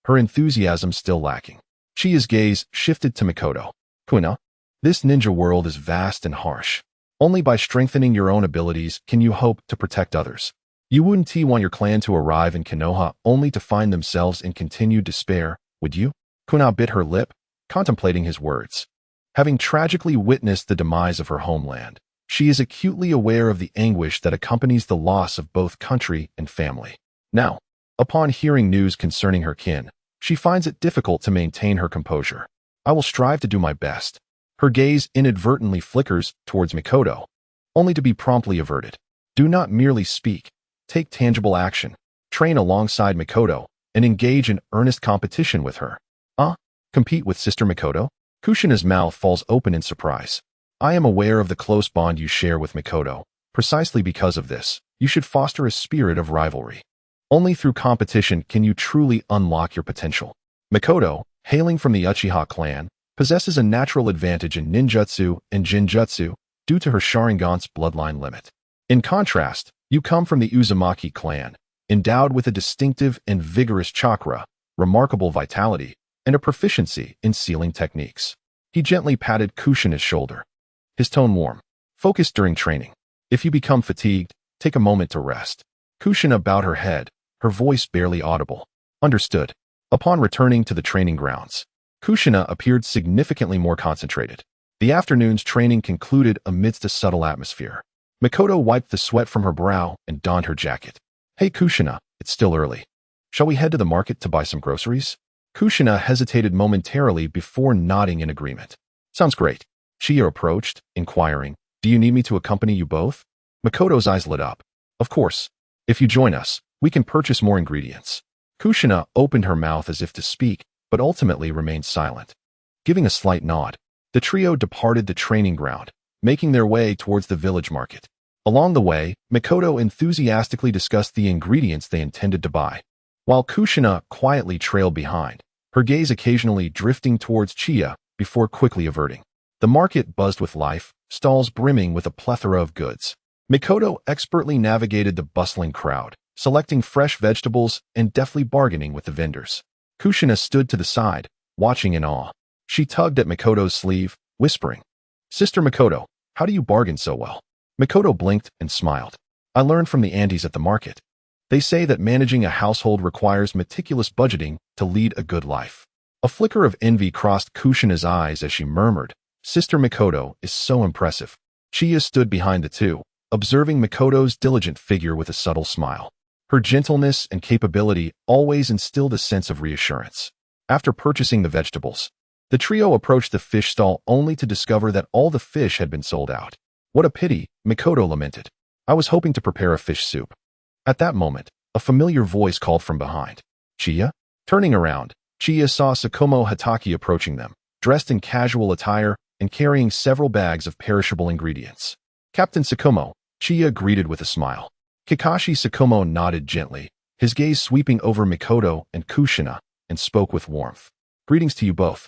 her enthusiasm still lacking. Chiya's gaze shifted to Mikoto. Kuina, this ninja world is vast and harsh. Only by strengthening your own abilities can you hope to protect others. You wouldn't want your clan to arrive in Konoha only to find themselves in continued despair, would you? Kuina bit her lip, contemplating his words. Having tragically witnessed the demise of her homeland, she is acutely aware of the anguish that accompanies the loss of both country and family. Now, upon hearing news concerning her kin, she finds it difficult to maintain her composure. I will strive to do my best. Her gaze inadvertently flickers towards Mikoto, only to be promptly averted. Do not merely speak. Take tangible action. Train alongside Mikoto, and engage in earnest competition with her. Compete with Sister Mikoto? Kushina's mouth falls open in surprise. I am aware of the close bond you share with Mikoto. Precisely because of this, you should foster a spirit of rivalry. Only through competition can you truly unlock your potential. Mikoto, hailing from the Uchiha clan, possesses a natural advantage in ninjutsu and jinjutsu due to her Sharingan's bloodline limit. In contrast, you come from the Uzumaki clan, endowed with a distinctive and vigorous chakra, remarkable vitality, and a proficiency in sealing techniques. He gently patted Kushina's shoulder, his tone warm. Focus during training. If you become fatigued, take a moment to rest. Kushina bowed her head, her voice barely audible. Understood. Upon returning to the training grounds, Kushina appeared significantly more concentrated. The afternoon's training concluded amidst a subtle atmosphere. Mikoto wiped the sweat from her brow and donned her jacket. Hey Kushina, it's still early. Shall we head to the market to buy some groceries? Kushina hesitated momentarily before nodding in agreement. Sounds great. Chiya approached, inquiring, do you need me to accompany you both? Mikoto's eyes lit up. Of course. If you join us, we can purchase more ingredients. Kushina opened her mouth as if to speak, but ultimately remained silent. Giving a slight nod, the trio departed the training ground, making their way towards the village market. Along the way, Mikoto enthusiastically discussed the ingredients they intended to buy, while Kushina quietly trailed behind, her gaze occasionally drifting towards Chiya before quickly averting. The market buzzed with life, stalls brimming with a plethora of goods. Mikoto expertly navigated the bustling crowd, selecting fresh vegetables and deftly bargaining with the vendors. Kushina stood to the side, watching in awe. She tugged at Mikoto's sleeve, whispering, "Sister Mikoto, how do you bargain so well?" Mikoto blinked and smiled. "I learned from the aunties at the market. They say that managing a household requires meticulous budgeting to lead a good life." A flicker of envy crossed Kushina's eyes as she murmured, "Sister Mikoto is so impressive." Chiya stood behind the two, observing Mikoto's diligent figure with a subtle smile. Her gentleness and capability always instilled a sense of reassurance. After purchasing the vegetables, the trio approached the fish stall only to discover that all the fish had been sold out. "What a pity," Mikoto lamented. "I was hoping to prepare a fish soup." At that moment, a familiar voice called from behind. "Chiya?" Turning around, Chiya saw Tsukumo Hatake approaching them, dressed in casual attire and carrying several bags of perishable ingredients. "Captain Tsukumo," Chiya greeted with a smile. Kakashi Tsukumo nodded gently, his gaze sweeping over Mikoto and Kushina, and spoke with warmth. "Greetings to you both."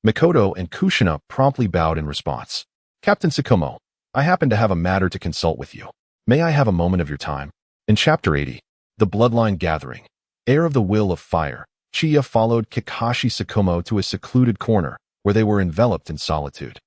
Mikoto and Kushina promptly bowed in response. "Captain Tsukumo, I happen to have a matter to consult with you. May I have a moment of your time?" In Chapter 80, The Bloodline Gathering, Heir of the Will of Fire, Chiya followed Kakashi Tsukumo to a secluded corner where they were enveloped in solitude,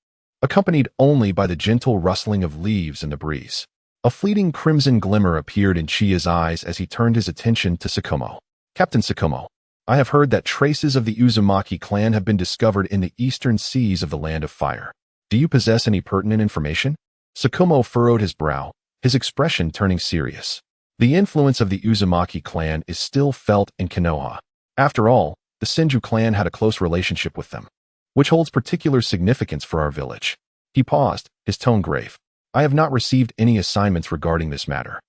accompanied only by the gentle rustling of leaves in the breeze. A fleeting crimson glimmer appeared in Chiya's eyes as he turned his attention to Tsukumo. "Captain Tsukumo, I have heard that traces of the Uzumaki clan have been discovered in the eastern seas of the Land of Fire. Do you possess any pertinent information?" Tsukumo furrowed his brow, his expression turning serious. The influence of the Uzumaki clan is still felt in Konoha. After all, the Senju clan had a close relationship with them, which holds particular significance for our village. He paused, his tone grave. "I have not received any assignments regarding this matter.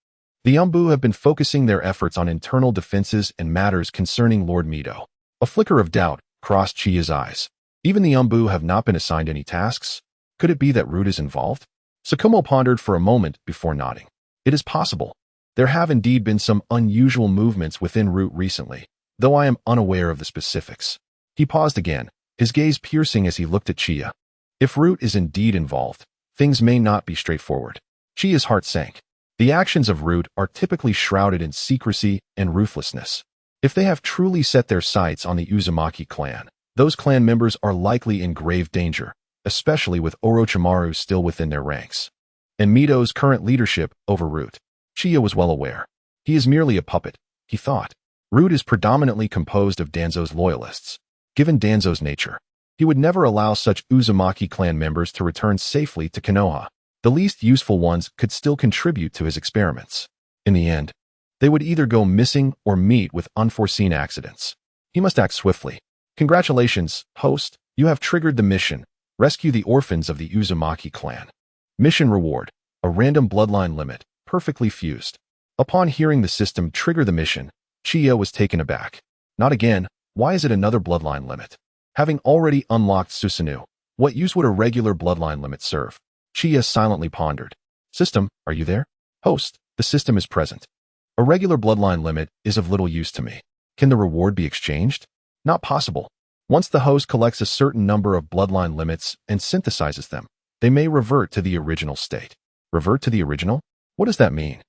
The Umbu have been focusing their efforts on internal defenses and matters concerning Lord Mido." A flicker of doubt crossed Chiya's eyes. "Even the Umbu have not been assigned any tasks? Could it be that Root is involved?" Tsukumo pondered for a moment before nodding. "It is possible. There have indeed been some unusual movements within Root recently, though I am unaware of the specifics." He paused again, his gaze piercing as he looked at Chiya. If Root is indeed involved, things may not be straightforward. Chiya's heart sank. The actions of Root are typically shrouded in secrecy and ruthlessness. If they have truly set their sights on the Uzumaki clan, those clan members are likely in grave danger, especially with Orochimaru still within their ranks, and Mido's current leadership over Root. Chiya was well aware. He is merely a puppet, he thought. Root is predominantly composed of Danzo's loyalists. Given Danzo's nature, he would never allow such Uzumaki clan members to return safely to Konoha. The least useful ones could still contribute to his experiments. In the end, they would either go missing or meet with unforeseen accidents. He must act swiftly. "Congratulations, host. You have triggered the mission. Rescue the orphans of the Uzumaki clan. Mission reward, a random bloodline limit, perfectly fused." Upon hearing the system trigger the mission, Chiya was taken aback. "Not again. Why is it another bloodline limit? Having already unlocked Susanoo, what use would a regular bloodline limit serve?" Chiya silently pondered. "System, are you there?" "Host, the system is present. A regular bloodline limit is of little use to me. Can the reward be exchanged?" "Not possible. Once the host collects a certain number of bloodline limits and synthesizes them, they may revert to the original state." "Revert to the original? What does that mean?"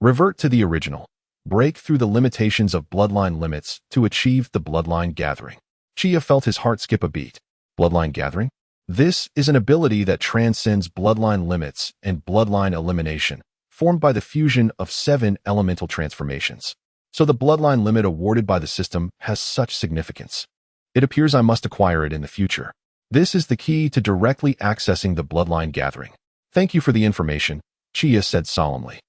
"Revert to the original. Break through the limitations of bloodline limits to achieve the bloodline gathering." Chiya felt his heart skip a beat. Bloodline gathering? This is an ability that transcends bloodline limits and bloodline elimination, formed by the fusion of 7 elemental transformations. So the bloodline limit awarded by the system has such significance. It appears I must acquire it in the future. This is the key to directly accessing the bloodline gathering. "Thank you for the information," Chiya said solemnly.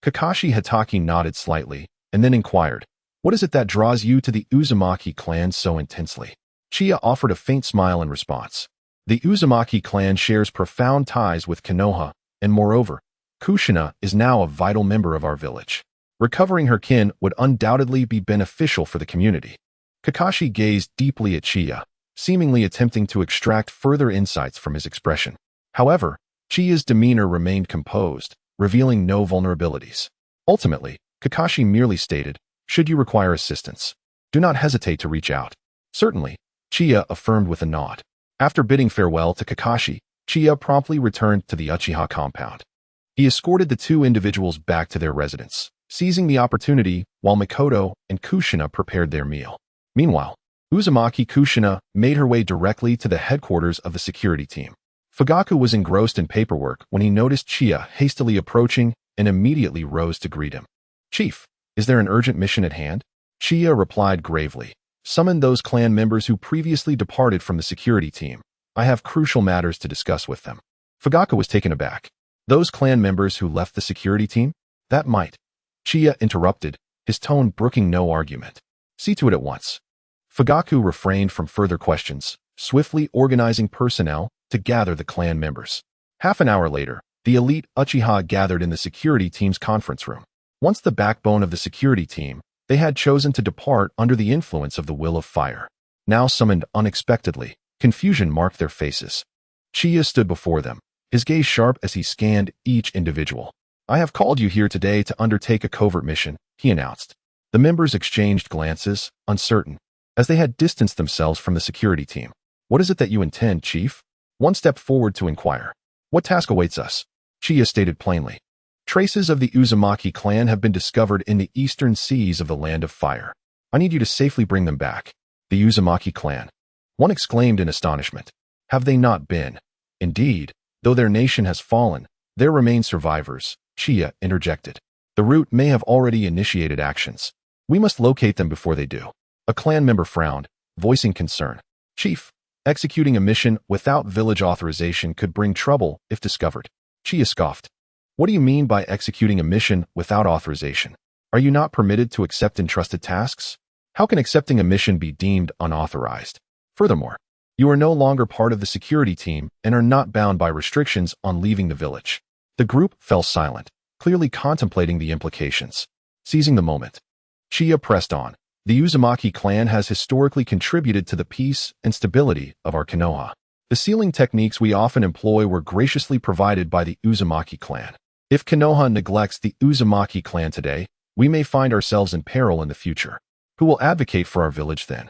Kakashi Hatake nodded slightly, and then inquired, "What is it that draws you to the Uzumaki clan so intensely?" Chiya offered a faint smile in response. "The Uzumaki clan shares profound ties with Konoha, and moreover, Kushina is now a vital member of our village. Recovering her kin would undoubtedly be beneficial for the community." Kakashi gazed deeply at Chiya, seemingly attempting to extract further insights from his expression. However, Chiya's demeanor remained composed, revealing no vulnerabilities. Ultimately, Kakashi merely stated, "Should you require assistance, do not hesitate to reach out." "Certainly," Chiya affirmed with a nod. After bidding farewell to Kakashi, Chiya promptly returned to the Uchiha compound. He escorted the two individuals back to their residence, seizing the opportunity while Mikoto and Kushina prepared their meal. Meanwhile, Uzumaki Kushina made her way directly to the headquarters of the security team. Fugaku was engrossed in paperwork when he noticed Chiya hastily approaching and immediately rose to greet him. "Chief, is there an urgent mission at hand?" Chiya replied gravely. "Summon those clan members who previously departed from the security team. I have crucial matters to discuss with them." Fugaku was taken aback. "Those clan members who left the security team? That might—" Chiya interrupted, his tone brooking no argument. "See to it at once." Fugaku refrained from further questions, swiftly organizing personnel to gather the clan members. Half an hour later, the elite Uchiha gathered in the security team's conference room. Once the backbone of the security team, they had chosen to depart under the influence of the will of fire. Now summoned unexpectedly, confusion marked their faces. Chiya stood before them, his gaze sharp as he scanned each individual. "I have called you here today to undertake a covert mission," he announced. The members exchanged glances, uncertain, as they had distanced themselves from the security team. "What is it that you intend, Chief?" One stepped forward to inquire. "What task awaits us?" Chiya stated plainly. "Traces of the Uzumaki clan have been discovered in the eastern seas of the Land of Fire. I need you to safely bring them back." "The Uzumaki clan?" One exclaimed in astonishment. "Have they not been?" "Indeed, though their nation has fallen, there remain survivors," Chiya interjected. "The root may have already initiated actions. We must locate them before they do." A clan member frowned, voicing concern. "Chief, executing a mission without village authorization could bring trouble if discovered." Chiya scoffed. "What do you mean by executing a mission without authorization? Are you not permitted to accept entrusted tasks? How can accepting a mission be deemed unauthorized? Furthermore, you are no longer part of the security team and are not bound by restrictions on leaving the village." The group fell silent, clearly contemplating the implications. Seizing the moment, Chiya pressed on. "The Uzumaki clan has historically contributed to the peace and stability of our Konoha. The sealing techniques we often employ were graciously provided by the Uzumaki clan. If Konoha neglects the Uzumaki clan today, we may find ourselves in peril in the future. Who will advocate for our village then?"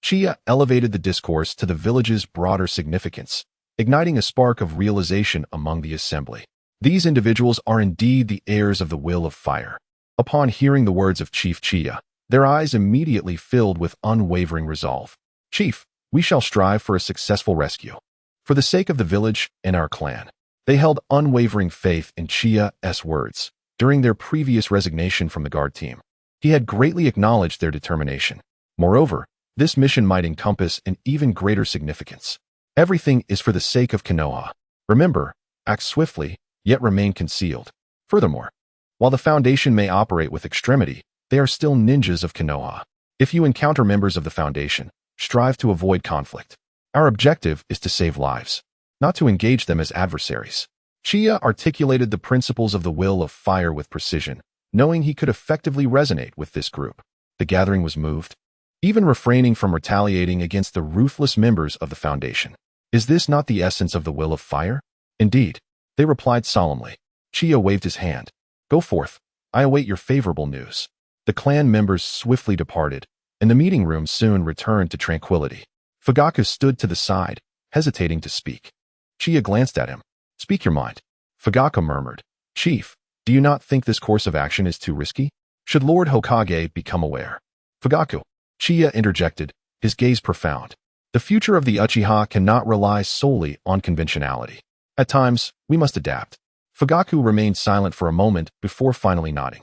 Chiya elevated the discourse to the village's broader significance, igniting a spark of realization among the assembly. These individuals are indeed the heirs of the will of fire. Upon hearing the words of Chief Chiya, their eyes immediately filled with unwavering resolve. "Chief, we shall strive for a successful rescue. For the sake of the village and our clan." They held unwavering faith in Chiya's words during their previous resignation from the guard team. He had greatly acknowledged their determination. Moreover, this mission might encompass an even greater significance. Everything is for the sake of Konoha. Remember, act swiftly, yet remain concealed. Furthermore, while the Foundation may operate with extremity, they are still ninjas of Konoha. If you encounter members of the Foundation, strive to avoid conflict. Our objective is to save lives, not to engage them as adversaries. Chiya articulated the principles of the will of fire with precision, knowing he could effectively resonate with this group. The gathering was moved, even refraining from retaliating against the ruthless members of the Foundation. "Is this not the essence of the will of fire?" "Indeed," they replied solemnly. Chiya waved his hand. "Go forth. I await your favorable news." The clan members swiftly departed, and the meeting room soon returned to tranquility. Fugaku stood to the side, hesitating to speak. Chiya glanced at him. "Speak your mind." Fugaku murmured. "Chief, do you not think this course of action is too risky? Should Lord Hokage become aware?" "Fugaku," Chiya interjected, his gaze profound. "The future of the Uchiha cannot rely solely on conventionality. At times, we must adapt." Fugaku remained silent for a moment before finally nodding.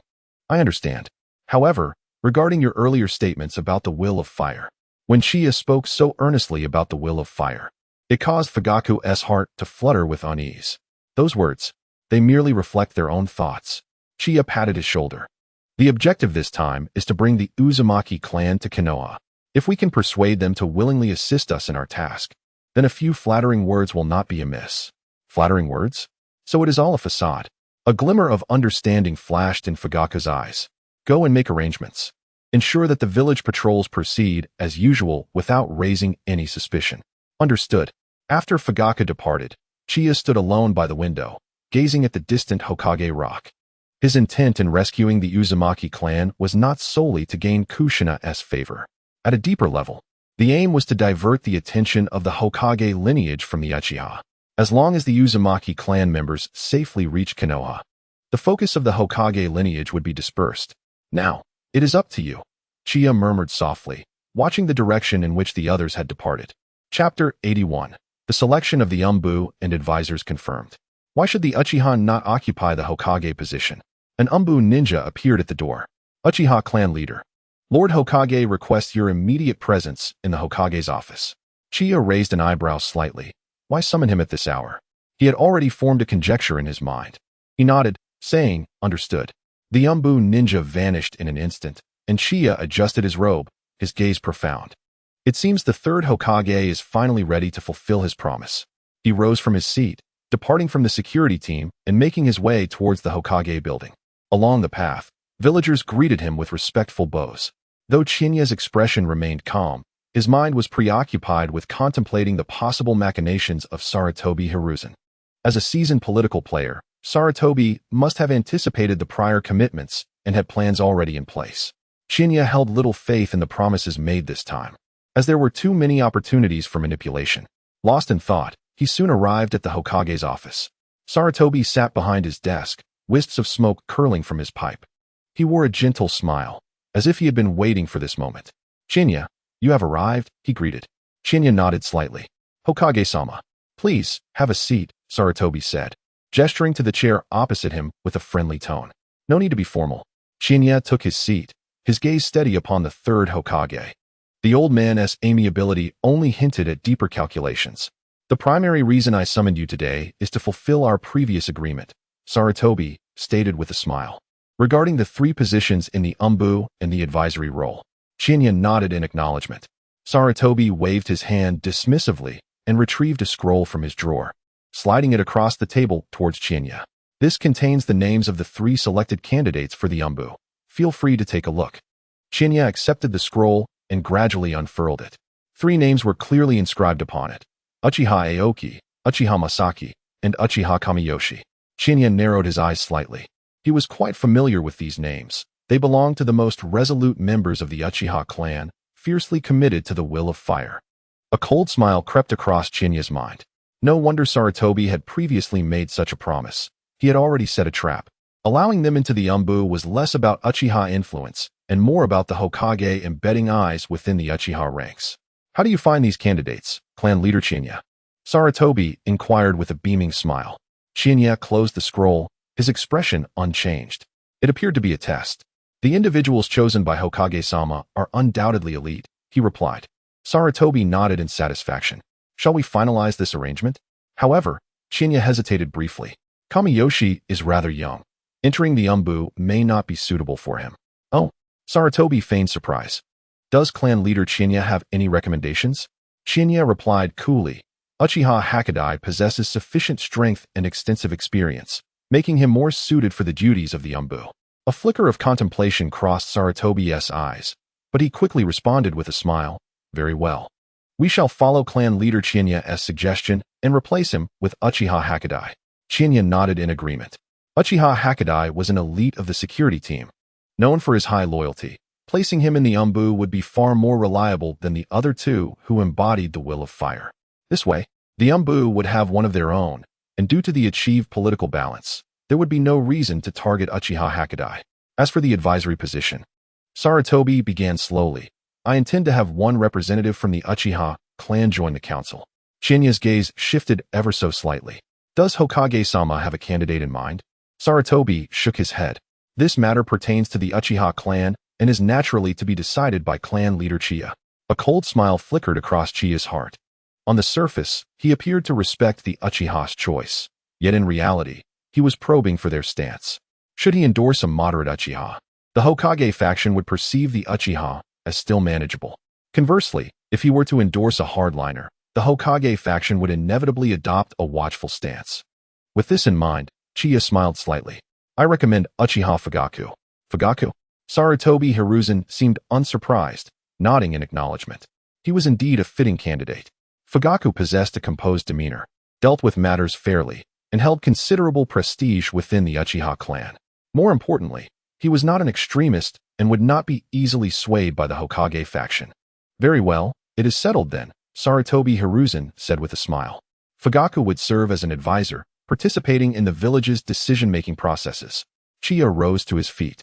"I understand. However, regarding your earlier statements about the will of fire," when Chiya spoke so earnestly about the will of fire, it caused Fugaku's heart to flutter with unease. Those words, they merely reflect their own thoughts. Chiya patted his shoulder. "The objective this time is to bring the Uzumaki clan to Konoha. If we can persuade them to willingly assist us in our task, then a few flattering words will not be amiss." "Flattering words? So it is all a facade." A glimmer of understanding flashed in Fugaku's eyes. "Go and make arrangements. Ensure that the village patrols proceed as usual without raising any suspicion." "Understood." After Fugaku departed, Chiya stood alone by the window, gazing at the distant Hokage rock. His intent in rescuing the Uzumaki clan was not solely to gain Kushina's favor. At a deeper level, the aim was to divert the attention of the Hokage lineage from the Uchiha. As long as the Uzumaki clan members safely reached Konoha, the focus of the Hokage lineage would be dispersed. Now, it is up to you, Chiya murmured softly, watching the direction in which the others had departed. Chapter 81. The selection of the Umbu and advisors confirmed. Why should the Uchiha not occupy the Hokage position? An Umbu ninja appeared at the door. Uchiha clan leader. Lord Hokage requests your immediate presence in the Hokage's office. Chiya raised an eyebrow slightly. Why summon him at this hour? He had already formed a conjecture in his mind. He nodded, saying, understood. The Umbu ninja vanished in an instant, and Chiya adjusted his robe, his gaze profound. It seems the third Hokage is finally ready to fulfill his promise. He rose from his seat, departing from the security team and making his way towards the Hokage building. Along the path, villagers greeted him with respectful bows. Though Chinya's expression remained calm, his mind was preoccupied with contemplating the possible machinations of Sarutobi Hiruzen. As a seasoned political player, Sarutobi must have anticipated the prior commitments and had plans already in place. Chinya held little faith in the promises made this time, as there were too many opportunities for manipulation. Lost in thought, he soon arrived at the Hokage's office. Sarutobi sat behind his desk, wisps of smoke curling from his pipe. He wore a gentle smile, as if he had been waiting for this moment. Chinya, you have arrived, he greeted. Chinya nodded slightly. Hokage-sama. Please, have a seat, Sarutobi said, gesturing to the chair opposite him with a friendly tone. No need to be formal. Chinya took his seat, his gaze steady upon the third Hokage. The old man's amiability only hinted at deeper calculations. The primary reason I summoned you today is to fulfill our previous agreement, Sarutobi stated with a smile. Regarding the 3 positions in the Umbu and the advisory role, Chinya nodded in acknowledgement. Sarutobi waved his hand dismissively and retrieved a scroll from his drawer, sliding it across the table towards Chinya. This contains the names of the 3 selected candidates for the Umbu. Feel free to take a look. Chinya accepted the scroll and gradually unfurled it. 3 names were clearly inscribed upon it: Uchiha Aoki, Uchiha Masaki, and Uchiha Kamiyoshi. Chinya narrowed his eyes slightly. He was quite familiar with these names. They belonged to the most resolute members of the Uchiha clan, fiercely committed to the will of fire. A cold smile crept across Chinya's mind. No wonder Sarutobi had previously made such a promise. He had already set a trap. Allowing them into the Umbu was less about Uchiha influence and more about the Hokage embedding eyes within the Uchiha ranks. How do you find these candidates, clan leader Chinya? Sarutobi inquired with a beaming smile. Chinya closed the scroll, his expression unchanged. It appeared to be a test. The individuals chosen by Hokage-sama are undoubtedly elite, he replied. Sarutobi nodded in satisfaction. Shall we finalize this arrangement? However, Chinya hesitated briefly. Kamiyoshi is rather young. Entering the Umbu may not be suitable for him. Oh, Sarutobi feigned surprise. Does clan leader Chinya have any recommendations? Chinya replied coolly. Uchiha Hakadai possesses sufficient strength and extensive experience, making him more suited for the duties of the Umbu. A flicker of contemplation crossed Sarutobi's eyes, but he quickly responded with a smile. Very well. We shall follow clan leader Chinya's suggestion and replace him with Uchiha Hakadai. Chinya nodded in agreement. Uchiha Hakadai was an elite of the security team. Known for his high loyalty, placing him in the Umbu would be far more reliable than the other 2 who embodied the will of fire. This way, the Umbu would have one of their own, and due to the achieved political balance, there would be no reason to target Uchiha Hakadai. As for the advisory position, Sarutobi began slowly. I intend to have 1 representative from the Uchiha clan join the council. Chinya's gaze shifted ever so slightly. Does Hokage-sama have a candidate in mind? Sarutobi shook his head. This matter pertains to the Uchiha clan and is naturally to be decided by clan leader Chiya. A cold smile flickered across Chiya's heart. On the surface, he appeared to respect the Uchiha's choice, yet in reality, he was probing for their stance. Should he endorse a moderate Uchiha, the Hokage faction would perceive the Uchiha as still manageable. Conversely, if he were to endorse a hardliner, the Hokage faction would inevitably adopt a watchful stance. With this in mind, Chiya smiled slightly. I recommend Uchiha Fugaku. Fugaku? Sarutobi Hiruzen seemed unsurprised, nodding in acknowledgement. He was indeed a fitting candidate. Fugaku possessed a composed demeanor, dealt with matters fairly, and held considerable prestige within the Uchiha clan. More importantly, he was not an extremist and would not be easily swayed by the Hokage faction. Very well, it is settled then, Sarutobi Hiruzen said with a smile. Fugaku would serve as an advisor, participating in the village's decision-making processes. Chiya rose to his feet.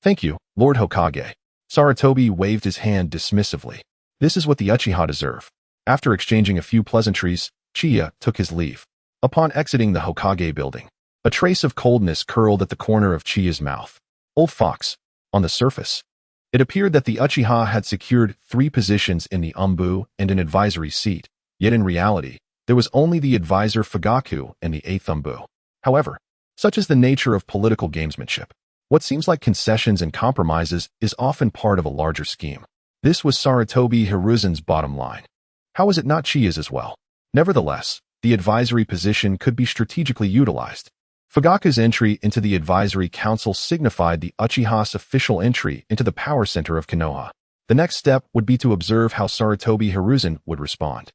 Thank you, Lord Hokage. Sarutobi waved his hand dismissively. This is what the Uchiha deserve. After exchanging a few pleasantries, Chiya took his leave. Upon exiting the Hokage building, a trace of coldness curled at the corner of Chiya's mouth. Old fox. On the surface, it appeared that the Uchiha had secured 3 positions in the Umbu and an advisory seat, yet in reality, there was only the advisor Fugaku and the 8th Umbu. However, such is the nature of political gamesmanship. What seems like concessions and compromises is often part of a larger scheme. This was Sarutobi Hiruzen's bottom line. How was it not Chiya's as well? Nevertheless, the advisory position could be strategically utilized. Fugaku's entry into the advisory council signified the Uchiha's official entry into the power center of Konoha. The next step would be to observe how Sarutobi Hiruzen would respond.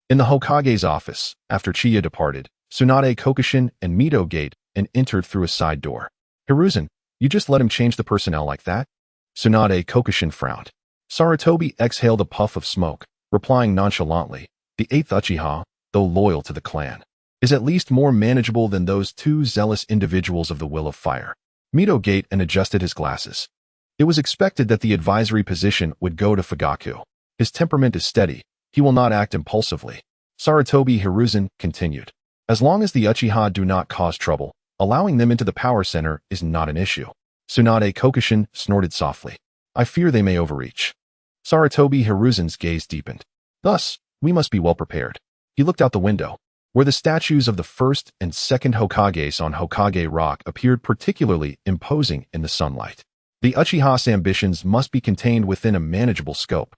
In the Hokage's office, after Chiya departed, Tsunade Kokishin and Mito Gate and entered through a side door. Hiruzen, you just let him change the personnel like that? Tsunade Kokishin frowned. Sarutobi exhaled a puff of smoke, replying nonchalantly, the 8th Uchiha, though loyal to the clan, is at least more manageable than those 2 zealous individuals of the Will of Fire. Mito Gate and adjusted his glasses. It was expected that the advisory position would go to Fugaku. His temperament is steady. He will not act impulsively. Sarutobi Hiruzen continued. As long as the Uchiha do not cause trouble, allowing them into the power center is not an issue. Tsunade Kokishin snorted softly. I fear they may overreach. Sarutobi Hiruzen's gaze deepened. Thus, we must be well prepared. He looked out the window, where the statues of the 1st and 2nd Hokages on Hokage Rock appeared particularly imposing in the sunlight. The Uchiha's ambitions must be contained within a manageable scope.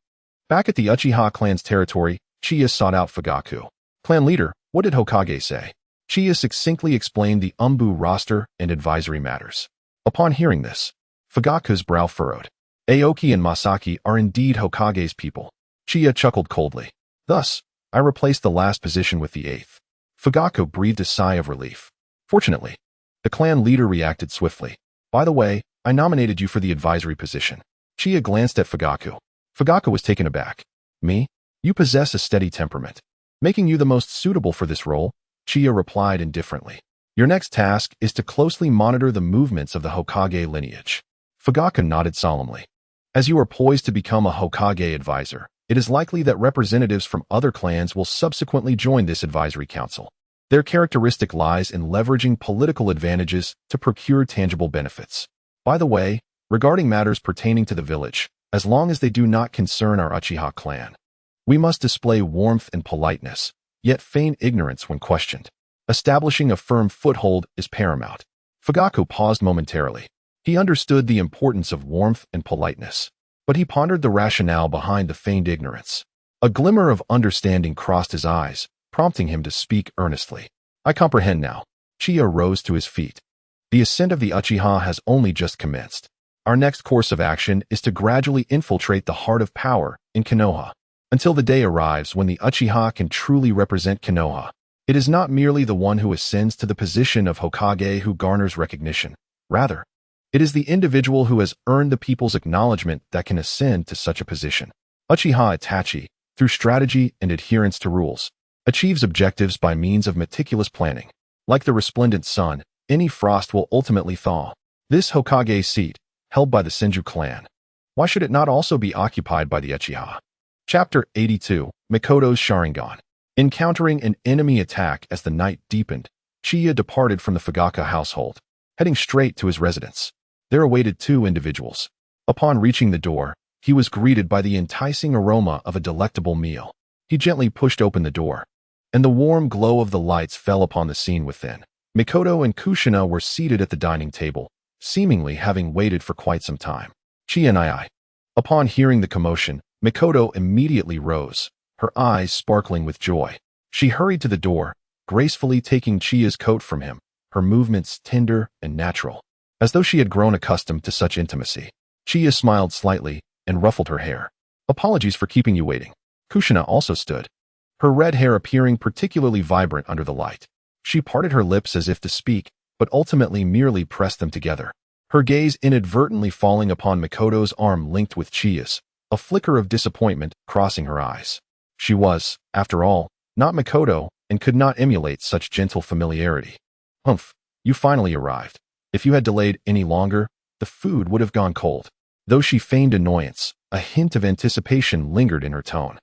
Back at the Uchiha clan's territory, Chiya sought out Fugaku. Clan leader, what did Hokage say? Chiya succinctly explained the Umbu roster and advisory matters. Upon hearing this, Fugaku's brow furrowed. Aoki and Masaki are indeed Hokage's people. Chiya chuckled coldly. Thus, I replaced the last position with the 8th. Fugaku breathed a sigh of relief. Fortunately, the clan leader reacted swiftly. By the way, I nominated you for the advisory position. Chiya glanced at Fugaku. Fugaku was taken aback. Me? You possess a steady temperament, making you the most suitable for this role, Chiya replied indifferently. Your next task is to closely monitor the movements of the Hokage lineage. Fugaku nodded solemnly. As you are poised to become a Hokage advisor, it is likely that representatives from other clans will subsequently join this advisory council. Their characteristic lies in leveraging political advantages to procure tangible benefits. By the way, regarding matters pertaining to the village, as long as they do not concern our Uchiha clan, we must display warmth and politeness, yet feign ignorance when questioned. Establishing a firm foothold is paramount. Fugaku paused momentarily. He understood the importance of warmth and politeness, but he pondered the rationale behind the feigned ignorance. A glimmer of understanding crossed his eyes, prompting him to speak earnestly. I comprehend now. Chiya rose to his feet. The ascent of the Uchiha has only just commenced. Our next course of action is to gradually infiltrate the heart of power in Konoha, until the day arrives when the Uchiha can truly represent Konoha. It is not merely the one who ascends to the position of Hokage who garners recognition. Rather, it is the individual who has earned the people's acknowledgement that can ascend to such a position. Uchiha Itachi, through strategy and adherence to rules, achieves objectives by means of meticulous planning. Like the resplendent sun, any frost will ultimately thaw. This Hokage seat, held by the Senju clan, why should it not also be occupied by the Uchiha? Chapter 82, Mikoto's Sharingan. Encountering an enemy attack as the night deepened, Chiya departed from the Fugaku household, heading straight to his residence. There awaited 2 individuals. Upon reaching the door, he was greeted by the enticing aroma of a delectable meal. He gently pushed open the door, and the warm glow of the lights fell upon the scene within. Mikoto and Kushina were seated at the dining table, seemingly having waited for quite some time. Chiya and I. Upon hearing the commotion, Mikoto immediately rose, her eyes sparkling with joy. She hurried to the door, gracefully taking Chiya's coat from him, her movements tender and natural, as though she had grown accustomed to such intimacy. Chiya smiled slightly and ruffled her hair. Apologies for keeping you waiting. Kushina also stood, her red hair appearing particularly vibrant under the light. She parted her lips as if to speak, but ultimately merely pressed them together. Her gaze inadvertently falling upon Mikoto's arm linked with Chiya's, a flicker of disappointment crossing her eyes. She was, after all, not Mikoto and could not emulate such gentle familiarity. Humph, you finally arrived. If you had delayed any longer, the food would have gone cold. Though she feigned annoyance, a hint of anticipation lingered in her tone.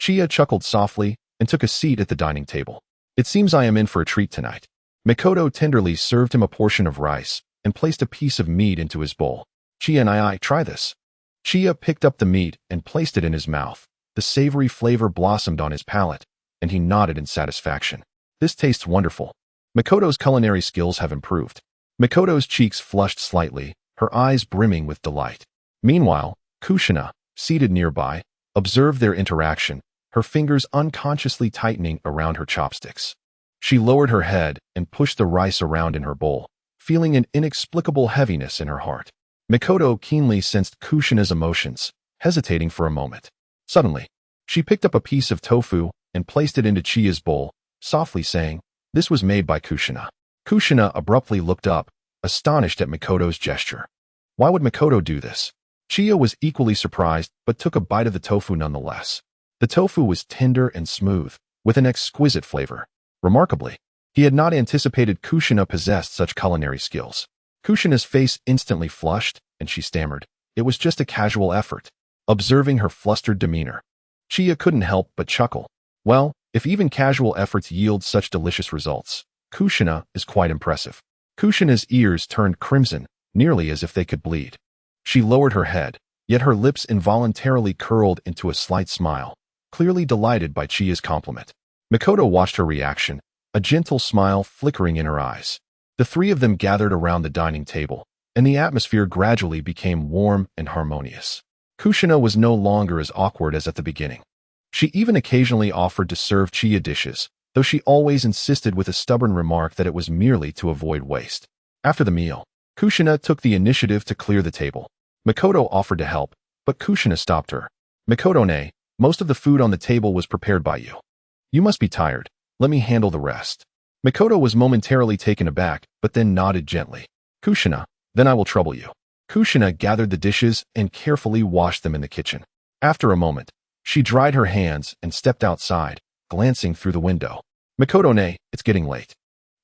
Chiya chuckled softly and took a seat at the dining table. It seems I am in for a treat tonight. Mikoto tenderly served him a portion of rice and placed a piece of meat into his bowl. Chiya and I try this. Chiya picked up the meat and placed it in his mouth. The savory flavor blossomed on his palate, and he nodded in satisfaction. This tastes wonderful. Mikoto's culinary skills have improved. Mikoto's cheeks flushed slightly, her eyes brimming with delight. Meanwhile, Kushina, seated nearby, observed their interaction, her fingers unconsciously tightening around her chopsticks. She lowered her head and pushed the rice around in her bowl, feeling an inexplicable heaviness in her heart. Mikoto keenly sensed Kushina's emotions, hesitating for a moment. Suddenly, she picked up a piece of tofu and placed it into Chiya's bowl, softly saying, "This was made by Kushina." Kushina abruptly looked up, astonished at Mikoto's gesture. Why would Mikoto do this? Chiya was equally surprised, but took a bite of the tofu nonetheless. The tofu was tender and smooth, with an exquisite flavor. Remarkably, he had not anticipated Kushina possessed such culinary skills. Kushina's face instantly flushed, and she stammered, "It was just a casual effort." Observing her flustered demeanor, Chiya couldn't help but chuckle. Well, if even casual efforts yield such delicious results, Kushina is quite impressive. Kushina's ears turned crimson, nearly as if they could bleed. She lowered her head, yet her lips involuntarily curled into a slight smile, clearly delighted by Chiya's compliment. Mikoto watched her reaction, a gentle smile flickering in her eyes. The three of them gathered around the dining table, and the atmosphere gradually became warm and harmonious. Kushina was no longer as awkward as at the beginning. She even occasionally offered to serve Chiya dishes, though she always insisted with a stubborn remark that it was merely to avoid waste. After the meal, Kushina took the initiative to clear the table. Mikoto offered to help, but Kushina stopped her. "Mikoto-ne, most of the food on the table was prepared by you. You must be tired. Let me handle the rest." Mikoto was momentarily taken aback, but then nodded gently. "Kushina, then I will trouble you." Kushina gathered the dishes and carefully washed them in the kitchen. After a moment, she dried her hands and stepped outside, glancing through the window. "Mikoto-ne, it's getting late.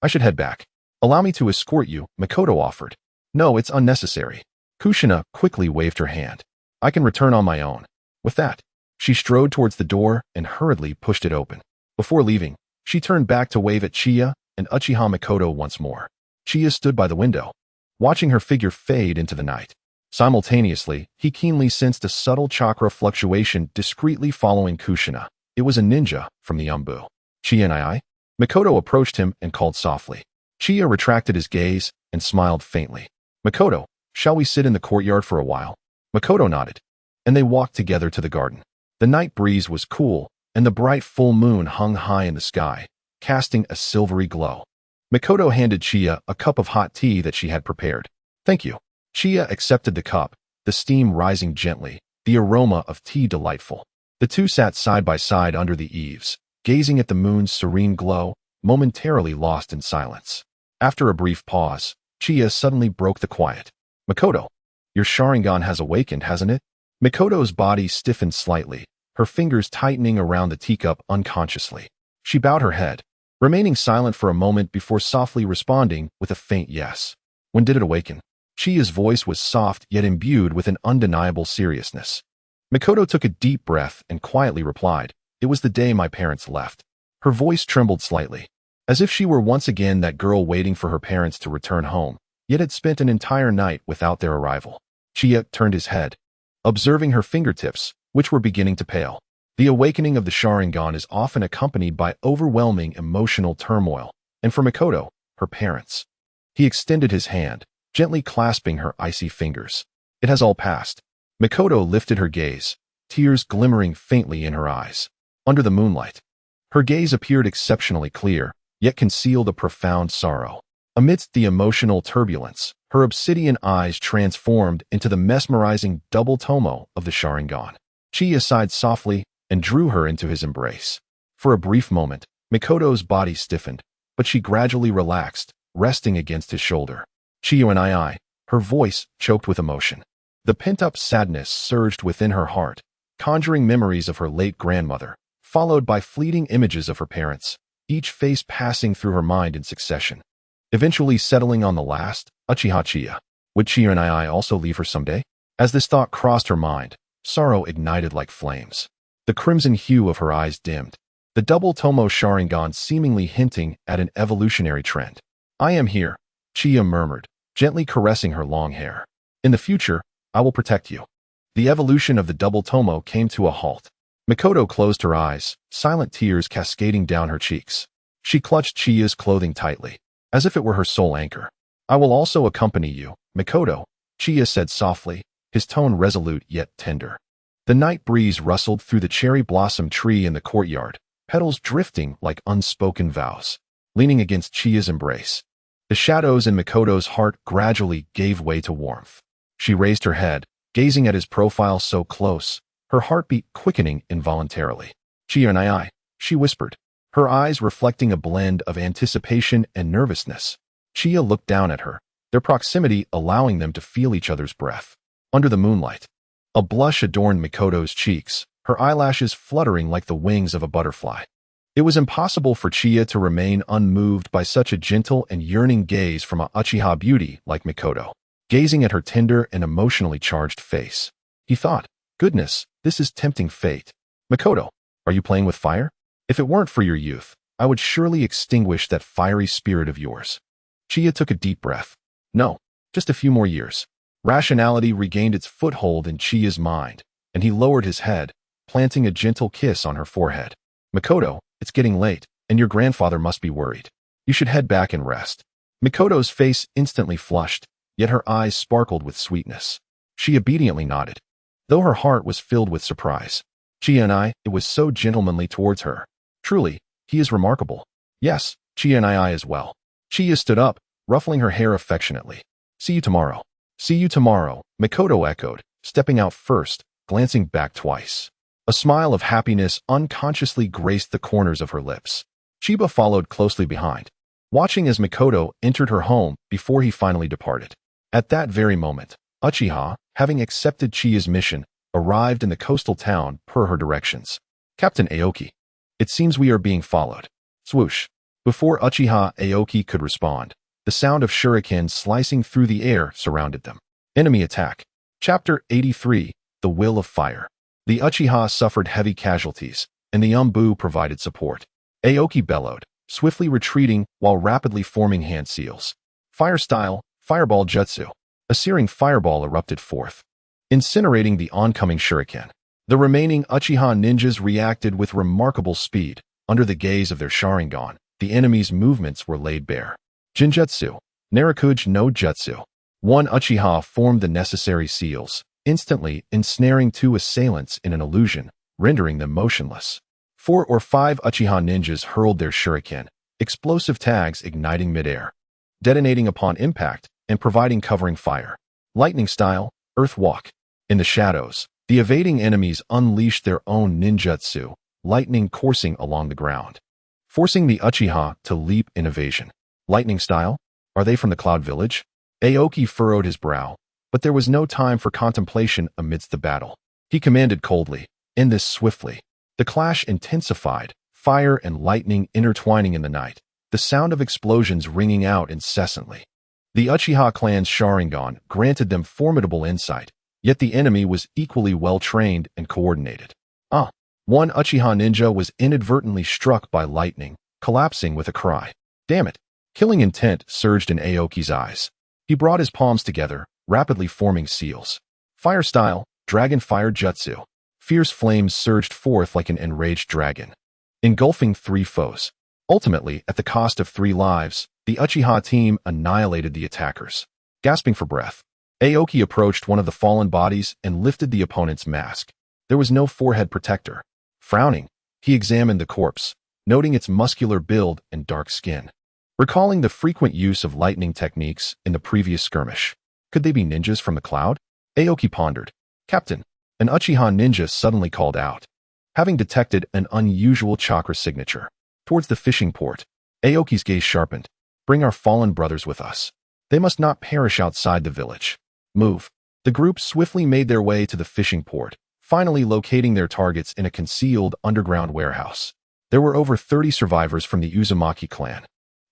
I should head back." "Allow me to escort you," Mikoto offered. "No, it's unnecessary." Kushina quickly waved her hand. "I can return on my own." With that, she strode towards the door and hurriedly pushed it open. Before leaving, she turned back to wave at Chiya and Uchiha Mikoto once more. Chiya stood by the window, watching her figure fade into the night. Simultaneously, he keenly sensed a subtle chakra fluctuation discreetly following Kushina. It was a ninja from the Umbu. "Chiya and I?" Mikoto approached him and called softly. Chiya retracted his gaze and smiled faintly. "Mikoto, shall we sit in the courtyard for a while?" Mikoto nodded, and they walked together to the garden. The night breeze was cool, and the bright full moon hung high in the sky, casting a silvery glow. Mikoto handed Chiya a cup of hot tea that she had prepared. "Thank you." Chiya accepted the cup, the steam rising gently, the aroma of tea delightful. The two sat side by side under the eaves, gazing at the moon's serene glow, momentarily lost in silence. After a brief pause, Chiya suddenly broke the quiet. "Mikoto, your Sharingan has awakened, hasn't it?" Mikoto's body stiffened slightly, her fingers tightening around the teacup unconsciously. She bowed her head, remaining silent for a moment before softly responding with a faint yes. "When did it awaken?" Chiya's voice was soft yet imbued with an undeniable seriousness. Mikoto took a deep breath and quietly replied, "It was the day my parents left." Her voice trembled slightly, as if she were once again that girl waiting for her parents to return home, yet had spent an entire night without their arrival. Chiya turned his head, observing her fingertips, which were beginning to pale. The awakening of the Sharingan is often accompanied by overwhelming emotional turmoil, and for Mikoto, her parents. He extended his hand, gently clasping her icy fingers. "It has all passed." Mikoto lifted her gaze, tears glimmering faintly in her eyes. Under the moonlight, her gaze appeared exceptionally clear, yet concealed a profound sorrow. Amidst the emotional turbulence, her obsidian eyes transformed into the mesmerizing double tomo of the Sharingan. Chiya sighed softly and drew her into his embrace. For a brief moment, Mikoto's body stiffened, but she gradually relaxed, resting against his shoulder. Chiya and I, her voice choked with emotion. The pent-up sadness surged within her heart, conjuring memories of her late grandmother, followed by fleeting images of her parents, each face passing through her mind in succession. Eventually settling on the last, Uchiha Qianye. Would Chiya and I also leave her someday? As this thought crossed her mind, sorrow ignited like flames. The crimson hue of her eyes dimmed, the double Tomo Sharingan seemingly hinting at an evolutionary trend. I am here, Chiya murmured, gently caressing her long hair. In the future, I will protect you. The evolution of the double Tomo came to a halt. Mikoto closed her eyes, silent tears cascading down her cheeks. She clutched Chiya's clothing tightly, as if it were her sole anchor. I will also accompany you, Mikoto, Chiya said softly, his tone resolute yet tender. The night breeze rustled through the cherry blossom tree in the courtyard, petals drifting like unspoken vows. Leaning against Chiya's embrace, the shadows in Mikoto's heart gradually gave way to warmth. She raised her head, gazing at his profile so close, her heartbeat quickening involuntarily. Chiya and I, she whispered, her eyes reflecting a blend of anticipation and nervousness. Chiya looked down at her, their proximity allowing them to feel each other's breath. Under the moonlight, a blush adorned Mikoto's cheeks, her eyelashes fluttering like the wings of a butterfly. It was impossible for Chiya to remain unmoved by such a gentle and yearning gaze from a Uchiha beauty like Mikoto. Gazing at her tender and emotionally charged face, he thought, goodness, this is tempting fate. Mikoto, are you playing with fire? If it weren't for your youth, I would surely extinguish that fiery spirit of yours. Chiya took a deep breath. No, just a few more years. Rationality regained its foothold in Chiya's mind, and he lowered his head, planting a gentle kiss on her forehead. Mikoto, it's getting late, and your grandfather must be worried. You should head back and rest. Mikoto's face instantly flushed, yet her eyes sparkled with sweetness. She obediently nodded, though her heart was filled with surprise. Chiya and it was so gentlemanly towards her. Truly, he is remarkable. Yes, Chiya and I as well. Chiya stood up, ruffling her hair affectionately. See you tomorrow. See you tomorrow, Mikoto echoed, stepping out first, glancing back twice. A smile of happiness unconsciously graced the corners of her lips. Chiba followed closely behind, watching as Mikoto entered her home before he finally departed. At that very moment, Uchiha, having accepted Chiya's mission, arrived in the coastal town per her directions. Captain Aoki. It seems we are being followed. Swoosh. Before Uchiha Aoki could respond, the sound of shurikens slicing through the air surrounded them. Enemy attack. Chapter 83, The Will of Fire. The Uchiha suffered heavy casualties, and the Umbu provided support. Aoki bellowed, swiftly retreating while rapidly forming hand seals. Fire style, fireball jutsu. A searing fireball erupted forth, incinerating the oncoming shuriken. The remaining Uchiha ninjas reacted with remarkable speed. Under the gaze of their Sharingan, the enemy's movements were laid bare. Jinjutsu, Narakuj no Jutsu. One Uchiha formed the necessary seals, instantly ensnaring two assailants in an illusion, rendering them motionless. 4 or 5 Uchiha ninjas hurled their shuriken, explosive tags igniting midair, detonating upon impact and providing covering fire. Lightning style, Earth Walk. In the shadows, the evading enemies unleashed their own ninjutsu, lightning coursing along the ground, forcing the Uchiha to leap in evasion. Lightning style? Are they from the Cloud Village? Aoki furrowed his brow, but there was no time for contemplation amidst the battle. He commanded coldly, "End this swiftly." The clash intensified, fire and lightning intertwining in the night, the sound of explosions ringing out incessantly. The Uchiha clan's Sharingan granted them formidable insight, yet the enemy was equally well-trained and coordinated. One Uchiha ninja was inadvertently struck by lightning, collapsing with a cry. Damn it! Killing intent surged in Aoki's eyes. He brought his palms together, rapidly forming seals. Fire style, Dragon Fire Jutsu. Fierce flames surged forth like an enraged dragon, engulfing 3 foes. Ultimately, at the cost of 3 lives, the Uchiha team annihilated the attackers. Gasping for breath, Aoki approached one of the fallen bodies and lifted the opponent's mask. There was no forehead protector. Frowning, he examined the corpse, noting its muscular build and dark skin. Recalling the frequent use of lightning techniques in the previous skirmish, could they be ninjas from the cloud? Aoki pondered. Captain, an Uchiha ninja suddenly called out, having detected an unusual chakra signature. Towards the fishing port, Aoki's gaze sharpened. Bring our fallen brothers with us. They must not perish outside the village. Move. The group swiftly made their way to the fishing port, finally locating their targets in a concealed underground warehouse. There were over 30 survivors from the Uzumaki clan.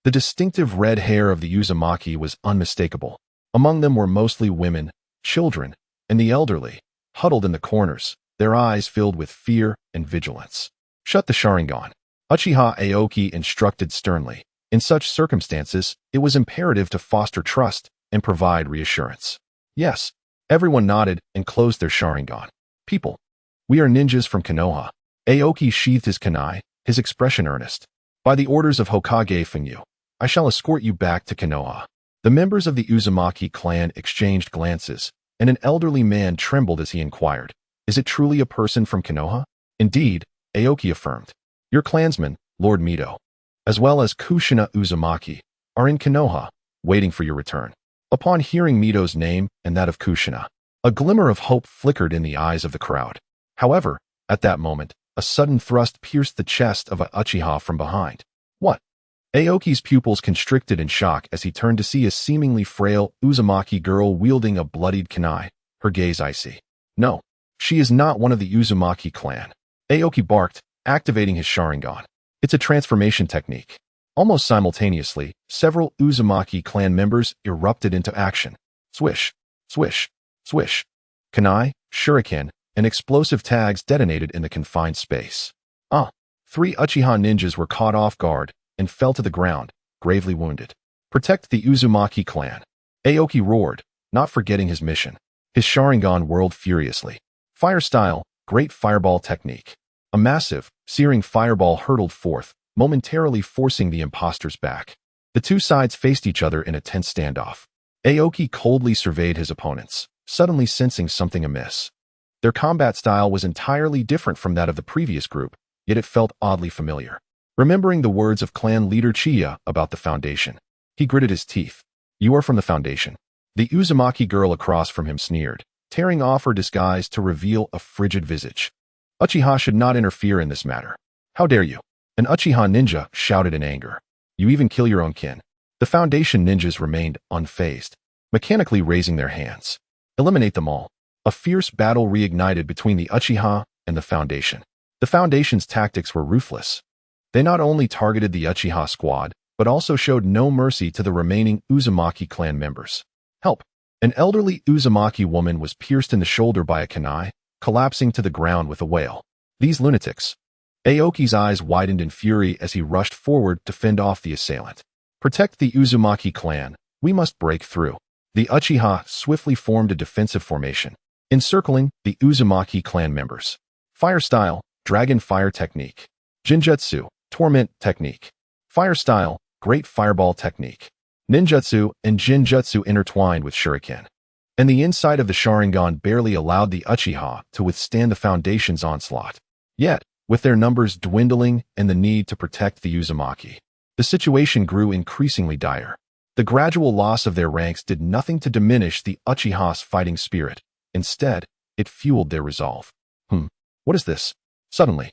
The distinctive red hair of the Uzumaki was unmistakable. Among them were mostly women, children, and the elderly, huddled in the corners, their eyes filled with fear and vigilance. Shut the Sharingan. Uchiha Aoki instructed sternly. In such circumstances, it was imperative to foster trust and provide reassurance. Yes, everyone nodded and closed their Sharingan. People, we are ninjas from Konoha. Aoki sheathed his kunai, his expression earnest. By the orders of Hokage Fengyu, I shall escort you back to Konoha. The members of the Uzumaki clan exchanged glances, and an elderly man trembled as he inquired, is it truly a person from Konoha? Indeed, Aoki affirmed. Your clansman, Lord Mito, as well as Kushina Uzumaki, are in Konoha, waiting for your return. Upon hearing Mito's name and that of Kushina, a glimmer of hope flickered in the eyes of the crowd. However, at that moment, a sudden thrust pierced the chest of Uchiha from behind. What? Aoki's pupils constricted in shock as he turned to see a seemingly frail Uzumaki girl wielding a bloodied kunai, her gaze icy. No, she is not one of the Uzumaki clan. Aoki barked, activating his Sharingan. It's a transformation technique. Almost simultaneously, several Uzumaki clan members erupted into action. Swish, swish, swish. Kunai, shuriken, and explosive tags detonated in the confined space. 3 Uchiha ninjas were caught off guard and fell to the ground, gravely wounded. Protect the Uzumaki clan. Aoki roared, not forgetting his mission. His Sharingan whirled furiously. Fire style, great fireball technique. A massive, searing fireball hurtled forth, momentarily forcing the imposters back. The two sides faced each other in a tense standoff. Aoki coldly surveyed his opponents, suddenly sensing something amiss. Their combat style was entirely different from that of the previous group, yet it felt oddly familiar. Remembering the words of clan leader Chiya about the Foundation, he gritted his teeth. You are from the Foundation. The Uzumaki girl across from him sneered, tearing off her disguise to reveal a frigid visage. Uchiha should not interfere in this matter. How dare you? An Uchiha ninja shouted in anger. You even kill your own kin. The Foundation ninjas remained unfazed, mechanically raising their hands. Eliminate them all. A fierce battle reignited between the Uchiha and the Foundation. The Foundation's tactics were ruthless. They not only targeted the Uchiha squad, but also showed no mercy to the remaining Uzumaki clan members. Help! An elderly Uzumaki woman was pierced in the shoulder by a kunai, collapsing to the ground with a wail. These lunatics. Aoki's eyes widened in fury as he rushed forward to fend off the assailant. Protect the Uzumaki clan. We must break through. The Uchiha swiftly formed a defensive formation, encircling the Uzumaki clan members. Fire style, dragon fire technique. Jinjutsu, torment technique. Fire style, great fireball technique. Ninjutsu and Jinjutsu intertwined with shuriken. And the inside of the Sharingan barely allowed the Uchiha to withstand the Foundation's onslaught. Yet, with their numbers dwindling and the need to protect the Uzumaki, the situation grew increasingly dire. The gradual loss of their ranks did nothing to diminish the Uchiha's fighting spirit. Instead, it fueled their resolve. What is this? Suddenly,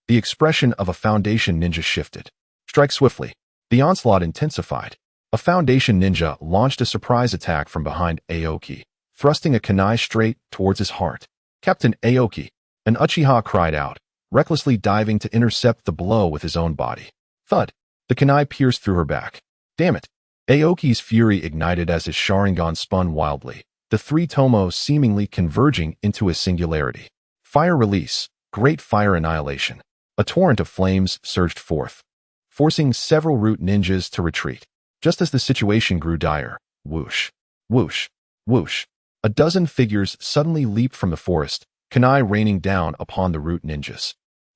the expression of a Foundation ninja shifted. Strike swiftly. The onslaught intensified. A Foundation ninja launched a surprise attack from behind Aoki, thrusting a kunai straight towards his heart. Captain Aoki, an Uchiha cried out, recklessly diving to intercept the blow with his own body. Thud! The kunai pierced through her back. Damn it! Aoki's fury ignited as his Sharingan spun wildly, the 3 tomos seemingly converging into a singularity. Fire release, great fire annihilation. A torrent of flames surged forth, forcing several root ninjas to retreat. Just as the situation grew dire, whoosh, whoosh, whoosh. A dozen figures suddenly leaped from the forest, kunai raining down upon the root ninjas.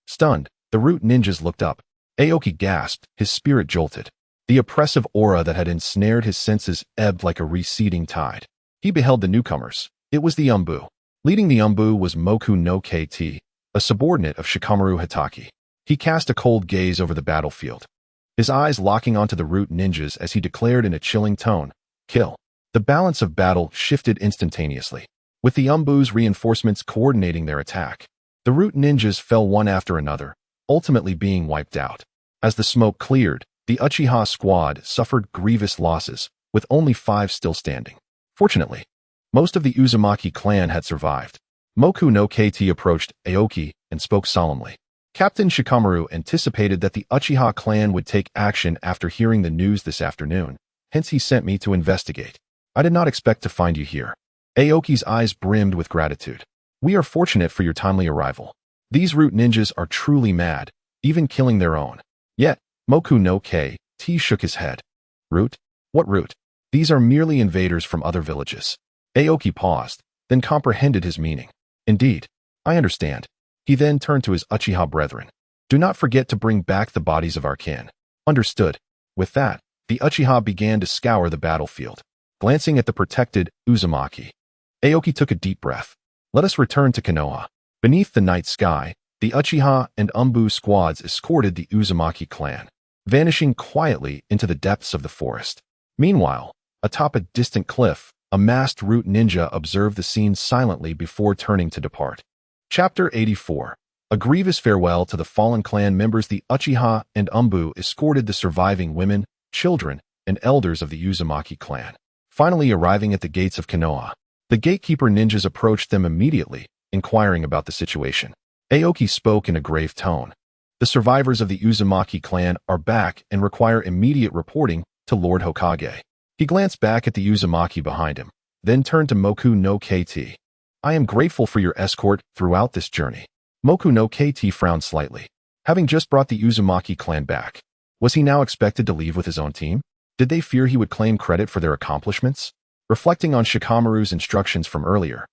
Stunned, the root ninjas looked up. Aoki gasped, his spirit jolted. The oppressive aura that had ensnared his senses ebbed like a receding tide. He beheld the newcomers. It was the Umbu. Leading the Umbu was Moku no KT, a subordinate of Shikamaru Hitaki. He cast a cold gaze over the battlefield, his eyes locking onto the root ninjas as he declared in a chilling tone, kill. The balance of battle shifted instantaneously, with the Umbu's reinforcements coordinating their attack. The root ninjas fell one after another, ultimately being wiped out. As the smoke cleared, the Uchiha squad suffered grievous losses, with only 5 still standing. Fortunately, most of the Uzumaki clan had survived. Moku no KT approached Aoki and spoke solemnly. Captain Shikamaru anticipated that the Uchiha clan would take action after hearing the news this afternoon, hence he sent me to investigate. I did not expect to find you here. Aoki's eyes brimmed with gratitude. We are fortunate for your timely arrival. These root ninjas are truly mad, even killing their own. Yet, Moku no KT shook his head. Root? What root? These are merely invaders from other villages. Aoki paused, then comprehended his meaning. Indeed, I understand. He then turned to his Uchiha brethren. Do not forget to bring back the bodies of our kin. Understood. With that, the Uchiha began to scour the battlefield. Glancing at the protected Uzumaki, Aoki took a deep breath. Let us return to Konoha. Beneath the night sky, the Uchiha and Umbu squads escorted the Uzumaki clan, vanishing quietly into the depths of the forest. Meanwhile, atop a distant cliff, a masked root ninja observed the scene silently before turning to depart. Chapter 84. A grievous farewell to the fallen clan members. The Uchiha and Umbu escorted the surviving women, children, and elders of the Uzumaki clan. Finally arriving at the gates of Konoha, the gatekeeper ninjas approached them immediately, inquiring about the situation. Aoki spoke in a grave tone. The survivors of the Uzumaki clan are back and require immediate reporting to Lord Hokage. He glanced back at the Uzumaki behind him, then turned to Moku no KT. I am grateful for your escort throughout this journey. Moku no KT frowned slightly. Having just brought the Uzumaki clan back, was he now expected to leave with his own team? Did they fear he would claim credit for their accomplishments? Reflecting on Shikamaru's instructions from earlier,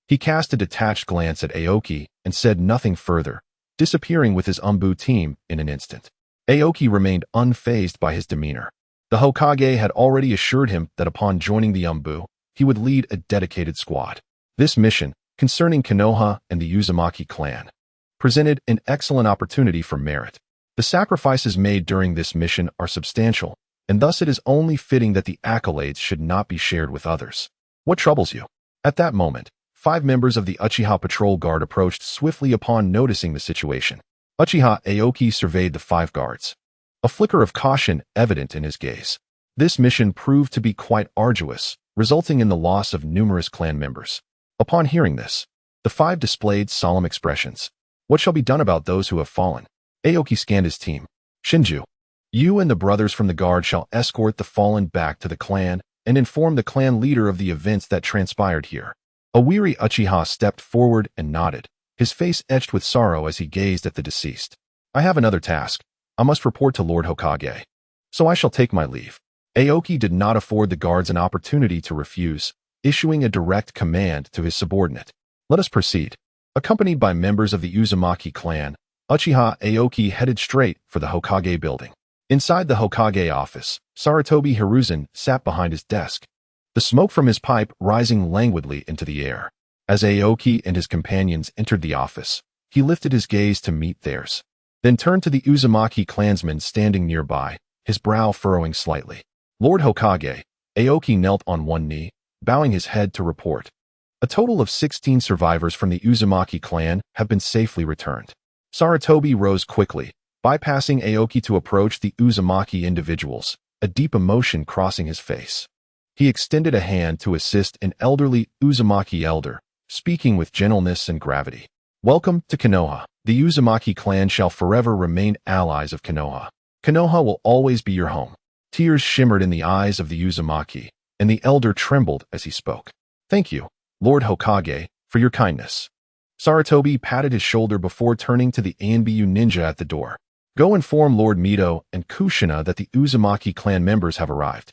he cast a detached glance at Aoki and said nothing further, disappearing with his Umbu team in an instant. Aoki remained unfazed by his demeanor. The Hokage had already assured him that upon joining the Umbu, he would lead a dedicated squad. This mission, concerning Konoha and the Uzumaki clan, presented an excellent opportunity for merit. The sacrifices made during this mission are substantial, and thus it is only fitting that the accolades should not be shared with others. What troubles you? At that moment, 5 members of the Uchiha patrol guard approached swiftly upon noticing the situation. Uchiha Aoki surveyed the 5 guards, a flicker of caution evident in his gaze. This mission proved to be quite arduous, resulting in the loss of numerous clan members. Upon hearing this, the 5 displayed solemn expressions. What shall be done about those who have fallen? Aoki scanned his team. Shinju, you and the brothers from the guard shall escort the fallen back to the clan and inform the clan leader of the events that transpired here. A weary Uchiha stepped forward and nodded, his face etched with sorrow as he gazed at the deceased. I have another task. I must report to Lord Hokage. So I shall take my leave. Aoki did not afford the guards an opportunity to refuse, issuing a direct command to his subordinate. Let us proceed. Accompanied by members of the Uzumaki clan, Uchiha Aoki headed straight for the Hokage building. Inside the Hokage office, Sarutobi Hiruzen sat behind his desk, the smoke from his pipe rising languidly into the air. As Aoki and his companions entered the office, he lifted his gaze to meet theirs, then turned to the Uzumaki clansman standing nearby, his brow furrowing slightly. Lord Hokage, Aoki knelt on one knee, bowing his head to report. A total of 16 survivors from the Uzumaki clan have been safely returned. Sarutobi rose quickly, bypassing Aoki to approach the Uzumaki individuals, a deep emotion crossing his face. He extended a hand to assist an elderly Uzumaki elder, speaking with gentleness and gravity. Welcome to Konoha. The Uzumaki clan shall forever remain allies of Konoha. Konoha will always be your home. Tears shimmered in the eyes of the Uzumaki, and the elder trembled as he spoke. Thank you, Lord Hokage, for your kindness. Sarutobi patted his shoulder before turning to the Anbu ninja at the door. Go inform Lord Mito and Kushina that the Uzumaki clan members have arrived.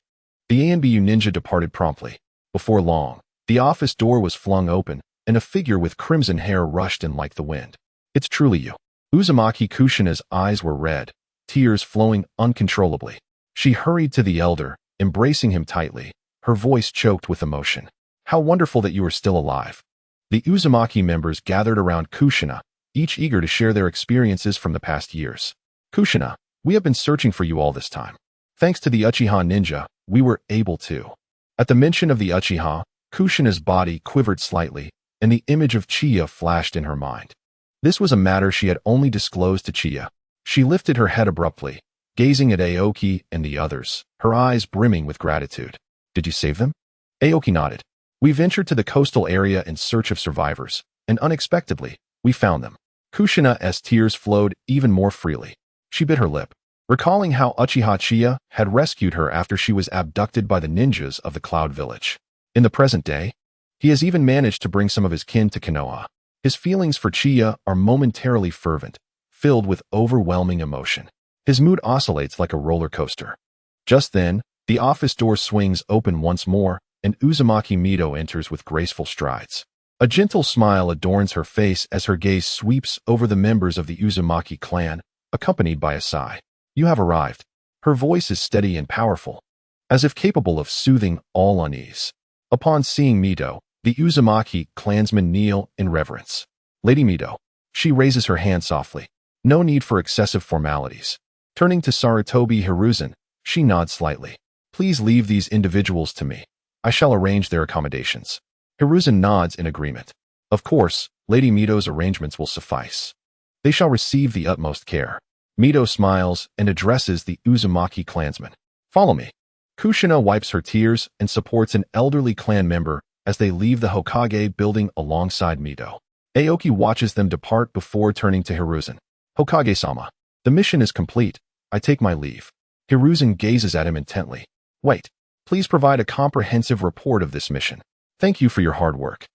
The Anbu ninja departed promptly. Before long, the office door was flung open, and a figure with crimson hair rushed in like the wind. It's truly you. Uzumaki Kushina's eyes were red, tears flowing uncontrollably. She hurried to the elder, embracing him tightly, her voice choked with emotion. How wonderful that you are still alive. The Uzumaki members gathered around Kushina, each eager to share their experiences from the past years. Kushina, we have been searching for you all this time. Thanks to the Uchiha ninja, we were able to. At the mention of the Uchiha, Kushina's body quivered slightly, and the image of Chiya flashed in her mind. This was a matter she had only disclosed to Chiya. She lifted her head abruptly, gazing at Aoki and the others, her eyes brimming with gratitude. Did you save them? Aoki nodded. We ventured to the coastal area in search of survivors, and unexpectedly, we found them. Kushina's tears flowed even more freely. She bit her lip, recalling how Uchiha Chiya had rescued her after she was abducted by the ninjas of the Cloud Village. In the present day, he has even managed to bring some of his kin to Konoha. His feelings for Chiya are momentarily fervent, filled with overwhelming emotion. His mood oscillates like a roller coaster. Just then, the office door swings open once more, and Uzumaki Mito enters with graceful strides. A gentle smile adorns her face as her gaze sweeps over the members of the Uzumaki clan, accompanied by a sigh. You have arrived. Her voice is steady and powerful, as if capable of soothing all unease. Upon seeing Mito, the Uzumaki clansmen kneel in reverence. Lady Mito. She raises her hand softly. No need for excessive formalities. Turning to Sarutobi Hiruzen, she nods slightly. Please leave these individuals to me. I shall arrange their accommodations. Hiruzen nods in agreement. Of course, Lady Mito's arrangements will suffice. They shall receive the utmost care. Mito smiles and addresses the Uzumaki clansmen. Follow me. Kushina wipes her tears and supports an elderly clan member as they leave the Hokage building alongside Mito. Aoki watches them depart before turning to Hiruzen. Hokage-sama, the mission is complete. I take my leave. Hiruzen gazes at him intently. Wait. Please provide a comprehensive report of this mission. Thank you for your hard work.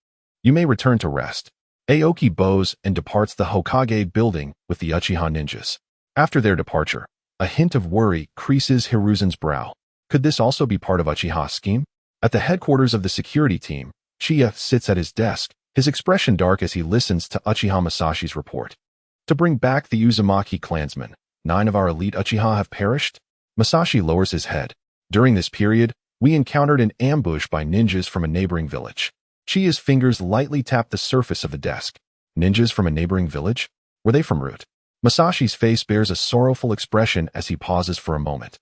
You may return to rest. Aoki bows and departs the Hokage building with the Uchiha ninjas. After their departure, a hint of worry creases Hiruzen's brow. Could this also be part of Uchiha's scheme? At the headquarters of the security team, Chiya sits at his desk, his expression dark as he listens to Uchiha Masashi's report. To bring back the Uzumaki clansmen, 9 of our elite Uchiha have perished? Masashi lowers his head. During this period, we encountered an ambush by ninjas from a neighboring village. Chiya's fingers lightly tap the surface of the desk. Ninjas from a neighboring village? Were they from Root? Masashi's face bears a sorrowful expression as he pauses for a moment.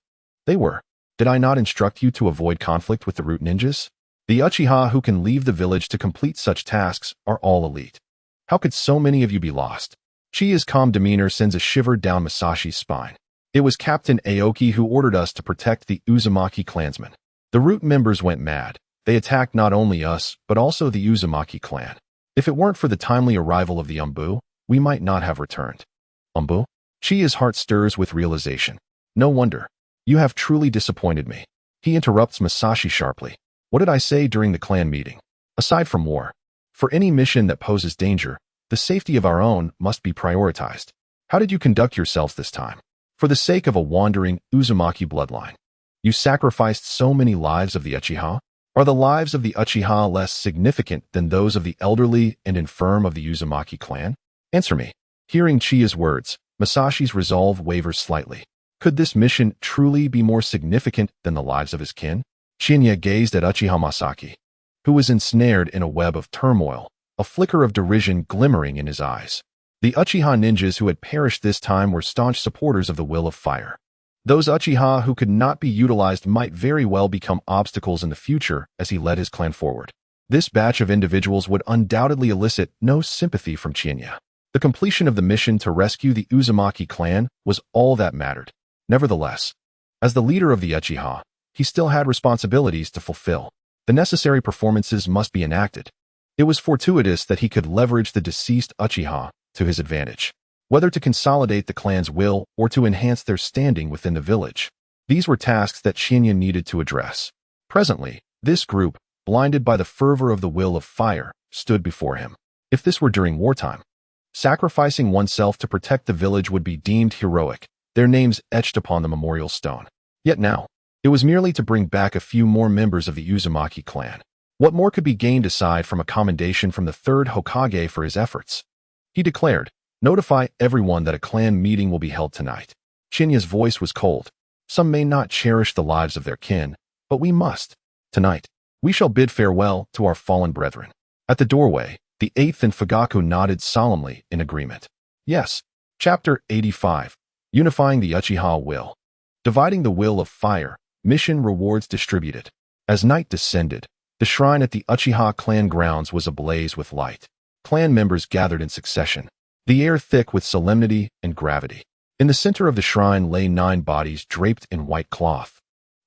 They were. Did I not instruct you to avoid conflict with the Root ninjas? The Uchiha who can leave the village to complete such tasks are all elite. How could so many of you be lost? Chiya's calm demeanor sends a shiver down Masashi's spine. It was Captain Aoki who ordered us to protect the Uzumaki clansmen. The Root members went mad. They attacked not only us, but also the Uzumaki clan. If it weren't for the timely arrival of the Umbu, we might not have returned. Umbu? Chiya's heart stirs with realization. No wonder. You have truly disappointed me. He interrupts Masashi sharply. What did I say during the clan meeting? Aside from war, for any mission that poses danger, the safety of our own must be prioritized. How did you conduct yourselves this time? For the sake of a wandering Uzumaki bloodline, you sacrificed so many lives of the Uchiha? Are the lives of the Uchiha less significant than those of the elderly and infirm of the Uzumaki clan? Answer me. Hearing Chiya's words, Masashi's resolve wavers slightly. Could this mission truly be more significant than the lives of his kin? Qianye gazed at Uchiha Masaki, who was ensnared in a web of turmoil, a flicker of derision glimmering in his eyes. The Uchiha ninjas who had perished this time were staunch supporters of the will of fire. Those Uchiha who could not be utilized might very well become obstacles in the future as he led his clan forward. This batch of individuals would undoubtedly elicit no sympathy from Qianye. The completion of the mission to rescue the Uzumaki clan was all that mattered. Nevertheless, as the leader of the Uchiha, he still had responsibilities to fulfill. The necessary performances must be enacted. It was fortuitous that he could leverage the deceased Uchiha to his advantage, whether to consolidate the clan's will or to enhance their standing within the village. These were tasks that Qianye needed to address. Presently, this group, blinded by the fervor of the will of fire, stood before him. If this were during wartime, sacrificing oneself to protect the village would be deemed heroic, their names etched upon the memorial stone. Yet now, it was merely to bring back a few more members of the Uzumaki clan. What more could be gained aside from a commendation from the third Hokage for his efforts? He declared, "Notify everyone that a clan meeting will be held tonight." Qianye's voice was cold. Some may not cherish the lives of their kin, but we must. Tonight, we shall bid farewell to our fallen brethren. At the doorway, the 8th and Fugaku nodded solemnly in agreement. Yes. Chapter 85. Unifying the Uchiha Will. Dividing the will of fire, mission rewards distributed. As night descended, the shrine at the Uchiha clan grounds was ablaze with light. Clan members gathered in succession, the air thick with solemnity and gravity. In the center of the shrine lay 9 bodies draped in white cloth,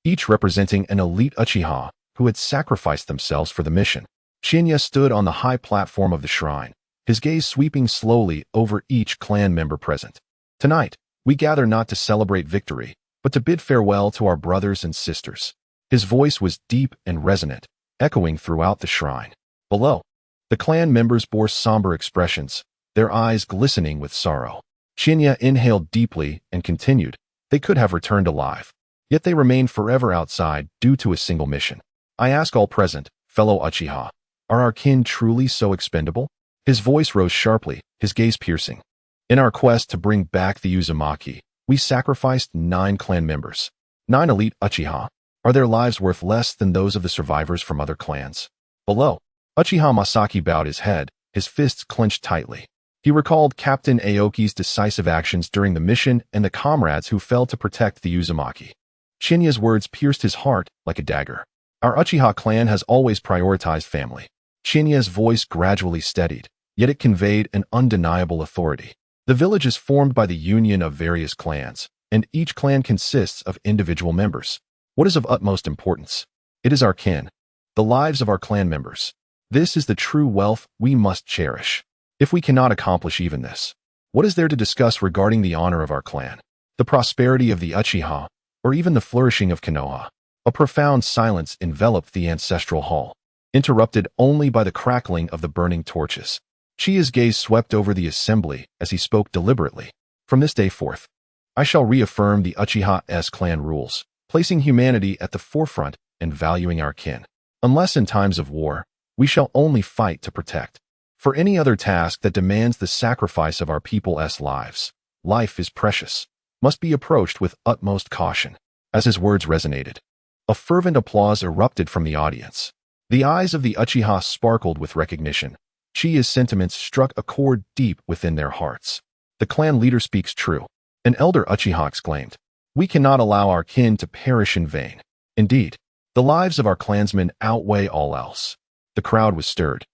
each representing an elite Uchiha who had sacrificed themselves for the mission. Qianye stood on the high platform of the shrine, his gaze sweeping slowly over each clan member present. Tonight, we gather not to celebrate victory, but to bid farewell to our brothers and sisters. His voice was deep and resonant, echoing throughout the shrine. Below, the clan members bore somber expressions, their eyes glistening with sorrow. Qianye inhaled deeply and continued. They could have returned alive, yet they remained forever outside due to a single mission. I ask all present, fellow Uchiha, are our kin truly so expendable? His voice rose sharply, his gaze piercing. In our quest to bring back the Uzumaki, we sacrificed 9 clan members. 9 elite Uchiha. Are their lives worth less than those of the survivors from other clans? Below, Uchiha Masaki bowed his head, his fists clenched tightly. He recalled Captain Aoki's decisive actions during the mission and the comrades who fell to protect the Uzumaki. Shinya's words pierced his heart like a dagger. Our Uchiha clan has always prioritized family. Shinya's voice gradually steadied, yet it conveyed an undeniable authority. The village is formed by the union of various clans, and each clan consists of individual members. What is of utmost importance? It is our kin, the lives of our clan members. This is the true wealth we must cherish. If we cannot accomplish even this, what is there to discuss regarding the honor of our clan, the prosperity of the Uchiha, or even the flourishing of Konoha? A profound silence enveloped the ancestral hall, interrupted only by the crackling of the burning torches. Chiya's gaze swept over the assembly as he spoke deliberately. From this day forth, I shall reaffirm the Uchiha's clan rules, placing humanity at the forefront and valuing our kin. Unless in times of war, we shall only fight to protect. For any other task that demands the sacrifice of our people's lives, life is precious, must be approached with utmost caution. As his words resonated, a fervent applause erupted from the audience. The eyes of the Uchiha sparkled with recognition. Chiya's sentiments struck a chord deep within their hearts. The clan leader speaks true. An elder Uchiha exclaimed, "We cannot allow our kin to perish in vain. Indeed, the lives of our clansmen outweigh all else." The crowd was stirred,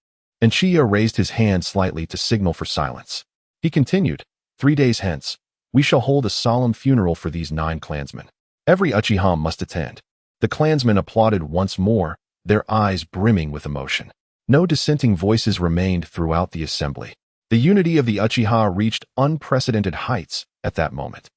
and Chiya raised his hand slightly to signal for silence. He continued, 3 days hence, we shall hold a solemn funeral for these 9 clansmen. Every Uchiha must attend. The clansmen applauded once more, their eyes brimming with emotion. No dissenting voices remained throughout the assembly. The unity of the Uchiha reached unprecedented heights at that moment.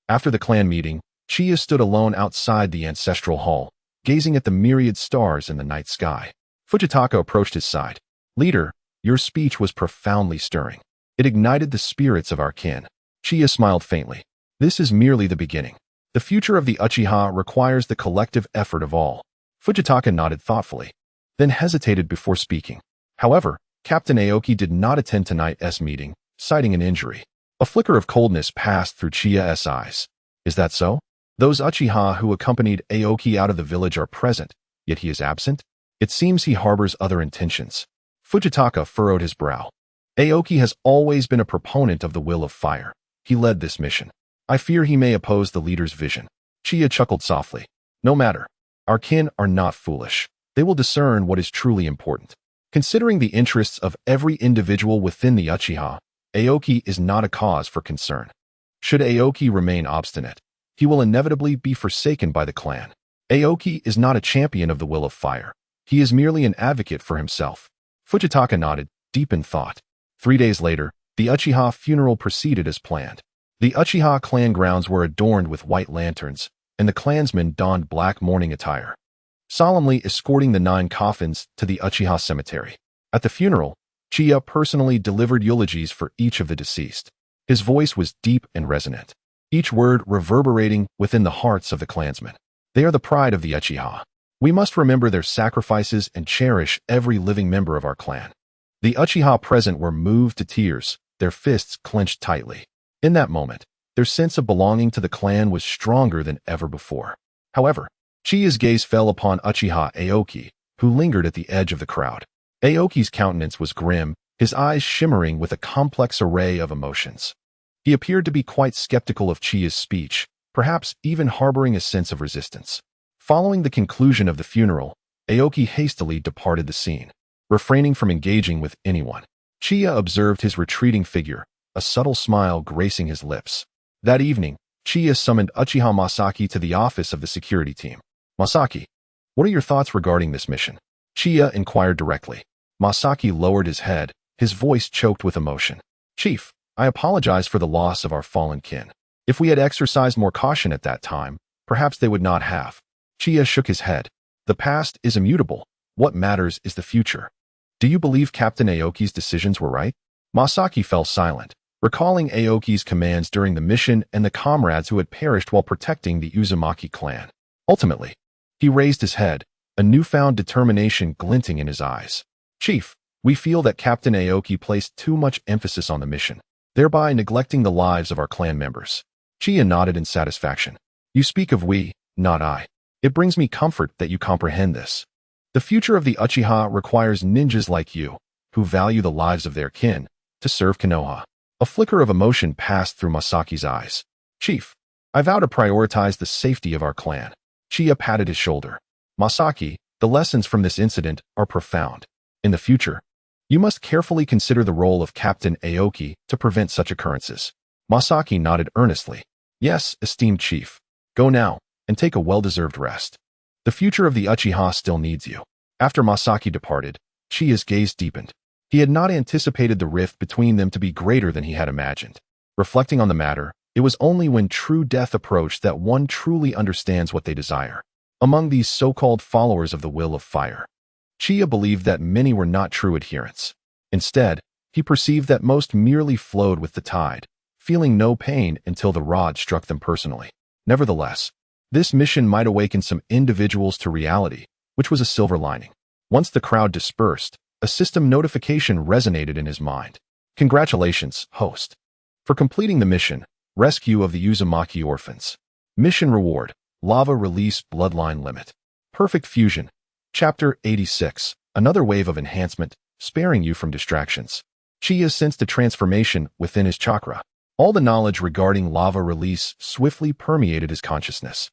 After the clan meeting, Chiya stood alone outside the ancestral hall, gazing at the myriad stars in the night sky. Fujitaka approached his side. "Leader, your speech was profoundly stirring. It ignited the spirits of our kin." Chiya smiled faintly. "This is merely the beginning. The future of the Uchiha requires the collective effort of all." Fujitaka nodded thoughtfully, then hesitated before speaking. However, Captain Aoki did not attend tonight's meeting, citing an injury. A flicker of coldness passed through Chiya's eyes. "Is that so? Those Uchiha who accompanied Aoki out of the village are present, yet he is absent? It seems he harbors other intentions." Fujitaka furrowed his brow. "Aoki has always been a proponent of the will of fire. He led this mission. I fear he may oppose the leader's vision." Chiya chuckled softly. "No matter. Our kin are not foolish. They will discern what is truly important. Considering the interests of every individual within the Uchiha, Aoki is not a cause for concern. Should Aoki remain obstinate, he will inevitably be forsaken by the clan. Aoki is not a champion of the will of fire. He is merely an advocate for himself." Fujitaka nodded, deep in thought. 3 days later, the Uchiha funeral proceeded as planned. The Uchiha clan grounds were adorned with white lanterns, and the clansmen donned black mourning attire, solemnly escorting the 9 coffins to the Uchiha cemetery. At the funeral, Chiya personally delivered eulogies for each of the deceased. His voice was deep and resonant, each word reverberating within the hearts of the clansmen. They are the pride of the Uchiha. We must remember their sacrifices and cherish every living member of our clan. The Uchiha present were moved to tears, their fists clenched tightly. In that moment, their sense of belonging to the clan was stronger than ever before. However, Chiya's gaze fell upon Uchiha Aoki, who lingered at the edge of the crowd. Aoki's countenance was grim, his eyes shimmering with a complex array of emotions. He appeared to be quite skeptical of Chiya's speech, perhaps even harboring a sense of resistance. Following the conclusion of the funeral, Aoki hastily departed the scene, refraining from engaging with anyone. Chiya observed his retreating figure, a subtle smile gracing his lips. That evening, Chiya summoned Uchiha Masaki to the office of the security team. Masaki, what are your thoughts regarding this mission? Chiya inquired directly. Masaki lowered his head, his voice choked with emotion. Chief, I apologize for the loss of our fallen kin. If we had exercised more caution at that time, perhaps they would not have. Chiya shook his head. The past is immutable. What matters is the future. Do you believe Captain Aoki's decisions were right? Masaki fell silent, recalling Aoki's commands during the mission and the comrades who had perished while protecting the Uzumaki clan. Ultimately, he raised his head, a newfound determination glinting in his eyes. Chief, we feel that Captain Aoki placed too much emphasis on the mission, thereby neglecting the lives of our clan members. Chiya nodded in satisfaction. You speak of we, not I. It brings me comfort that you comprehend this. The future of the Uchiha requires ninjas like you, who value the lives of their kin, to serve Konoha. A flicker of emotion passed through Masaki's eyes. Chief, I vow to prioritize the safety of our clan. Chiya patted his shoulder. Masaki, the lessons from this incident are profound. In the future, you must carefully consider the role of Captain Aoki to prevent such occurrences. Masaki nodded earnestly. Yes, esteemed chief. Go now, and take a well-deserved rest. The future of the Uchiha still needs you. After Masaki departed, Chiya's gaze deepened. He had not anticipated the rift between them to be greater than he had imagined. Reflecting on the matter, it was only when true death approached that one truly understands what they desire. Among these so-called followers of the will of fire, Chiya believed that many were not true adherents. Instead, he perceived that most merely flowed with the tide, feeling no pain until the rod struck them personally. Nevertheless, this mission might awaken some individuals to reality, which was a silver lining. Once the crowd dispersed, a system notification resonated in his mind. Congratulations, host, for completing the mission, Rescue of the Uzumaki Orphans. Mission reward, Lava Release Bloodline Limit. Perfect Fusion. Chapter 86, another wave of enhancement, sparing you from distractions. Chiya sensed a transformation within his chakra. All the knowledge regarding lava release swiftly permeated his consciousness.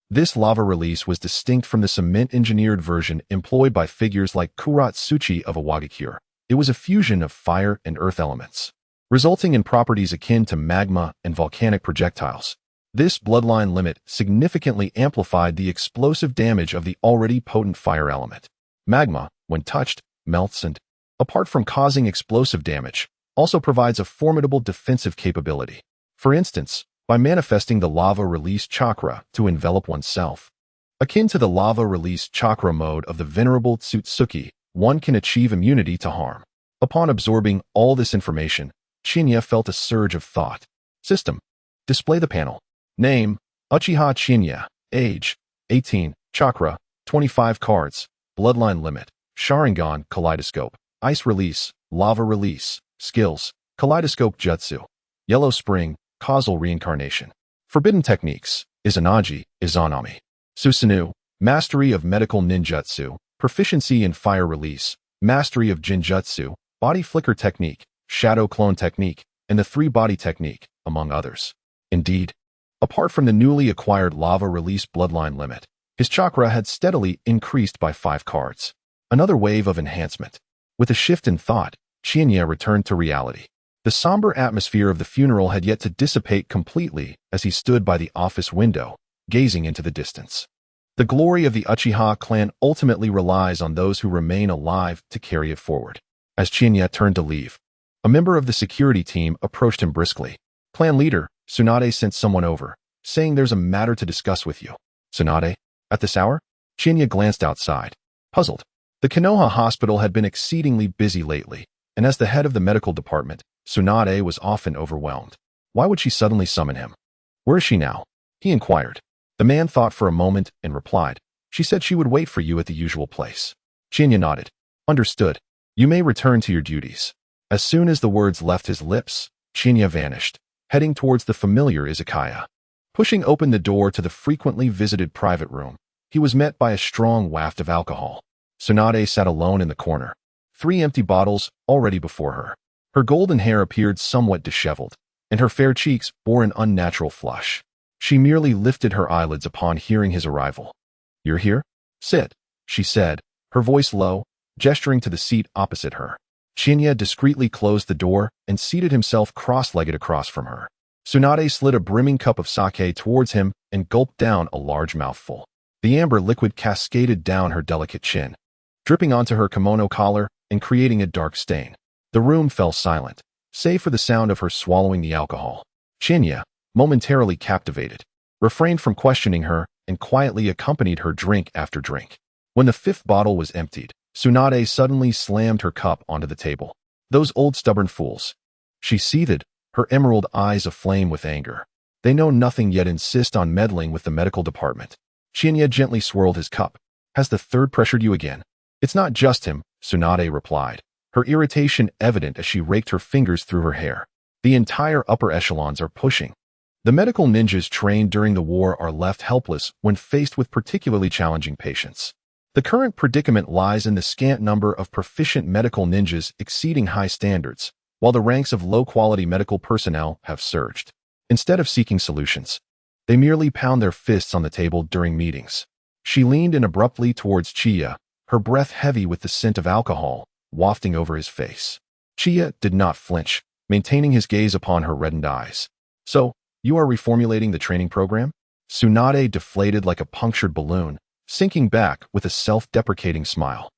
This lava release was distinct from the cement-engineered version employed by figures like Kuratsuchi of Awagakure. It was a fusion of fire and earth elements, resulting in properties akin to magma and volcanic projectiles. This bloodline limit significantly amplified the explosive damage of the already potent fire element. Magma, when touched, melts and, apart from causing explosive damage, also provides a formidable defensive capability. For instance, by manifesting the lava release chakra to envelop oneself. Akin to the lava release chakra mode of the venerable Tsutsuki, one can achieve immunity to harm. Upon absorbing all this information, Chinya felt a surge of thought. System. Display the panel. Name, Uchiha Qianye. Age, 18. Chakra, 25 cards. Bloodline limit, Sharingan Kaleidoscope. Ice release, Lava release. Skills, Kaleidoscope Jutsu. Yellow Spring, Causal Reincarnation. Forbidden techniques, Izanagi, Izanami. Susanoo, Mastery of Medical Ninjutsu. Proficiency in Fire Release. Mastery of Jinjutsu. Body Flicker Technique, Shadow Clone Technique, and the Three-Body Technique, among others. Indeed, apart from the newly acquired Lava Release Bloodline limit, his chakra had steadily increased by 5 cards. Another wave of enhancement. With a shift in thought, Qianye returned to reality. The somber atmosphere of the funeral had yet to dissipate completely as he stood by the office window, gazing into the distance. The glory of the Uchiha clan ultimately relies on those who remain alive to carry it forward. As Qianye turned to leave, a member of the security team approached him briskly. Clan leader, Tsunade sent someone over, saying there's a matter to discuss with you. Tsunade? At this hour? Qianye glanced outside, puzzled. The Konoha hospital had been exceedingly busy lately, and as the head of the medical department, Tsunade was often overwhelmed. Why would she suddenly summon him? Where is she now? He inquired. The man thought for a moment and replied, she said she would wait for you at the usual place. Qianye nodded. Understood. You may return to your duties. As soon as the words left his lips, Qianye vanished, heading towards the familiar izakaya. Pushing open the door to the frequently visited private room, he was met by a strong waft of alcohol. Tsunade sat alone in the corner, 3 empty bottles already before her. Her golden hair appeared somewhat disheveled, and her fair cheeks bore an unnatural flush. She merely lifted her eyelids upon hearing his arrival. You're here? Sit, she said, her voice low, gesturing to the seat opposite her. Qianye discreetly closed the door and seated himself cross-legged across from her. Tsunade slid a brimming cup of sake towards him and gulped down a large mouthful. The amber liquid cascaded down her delicate chin, dripping onto her kimono collar and creating a dark stain. The room fell silent, save for the sound of her swallowing the alcohol. Chiya, momentarily captivated, refrained from questioning her and quietly accompanied her drink after drink. When the fifth bottle was emptied, Tsunade suddenly slammed her cup onto the table. Those old stubborn fools. She seethed, her emerald eyes aflame with anger. They know nothing yet insist on meddling with the medical department. Chiya gently swirled his cup. Has the third pressured you again? It's not just him, Tsunade replied, her irritation evident as she raked her fingers through her hair. The entire upper echelons are pushing. The medical ninjas trained during the war are left helpless when faced with particularly challenging patients. The current predicament lies in the scant number of proficient medical ninjas exceeding high standards, while the ranks of low-quality medical personnel have surged. Instead of seeking solutions, they merely pound their fists on the table during meetings. She leaned in abruptly towards Chiya, her breath heavy with the scent of alcohol, wafting over his face. Chiya did not flinch, maintaining his gaze upon her reddened eyes. So, you are reformulating the training program? Tsunade deflated like a punctured balloon, sinking back with a self-deprecating smile.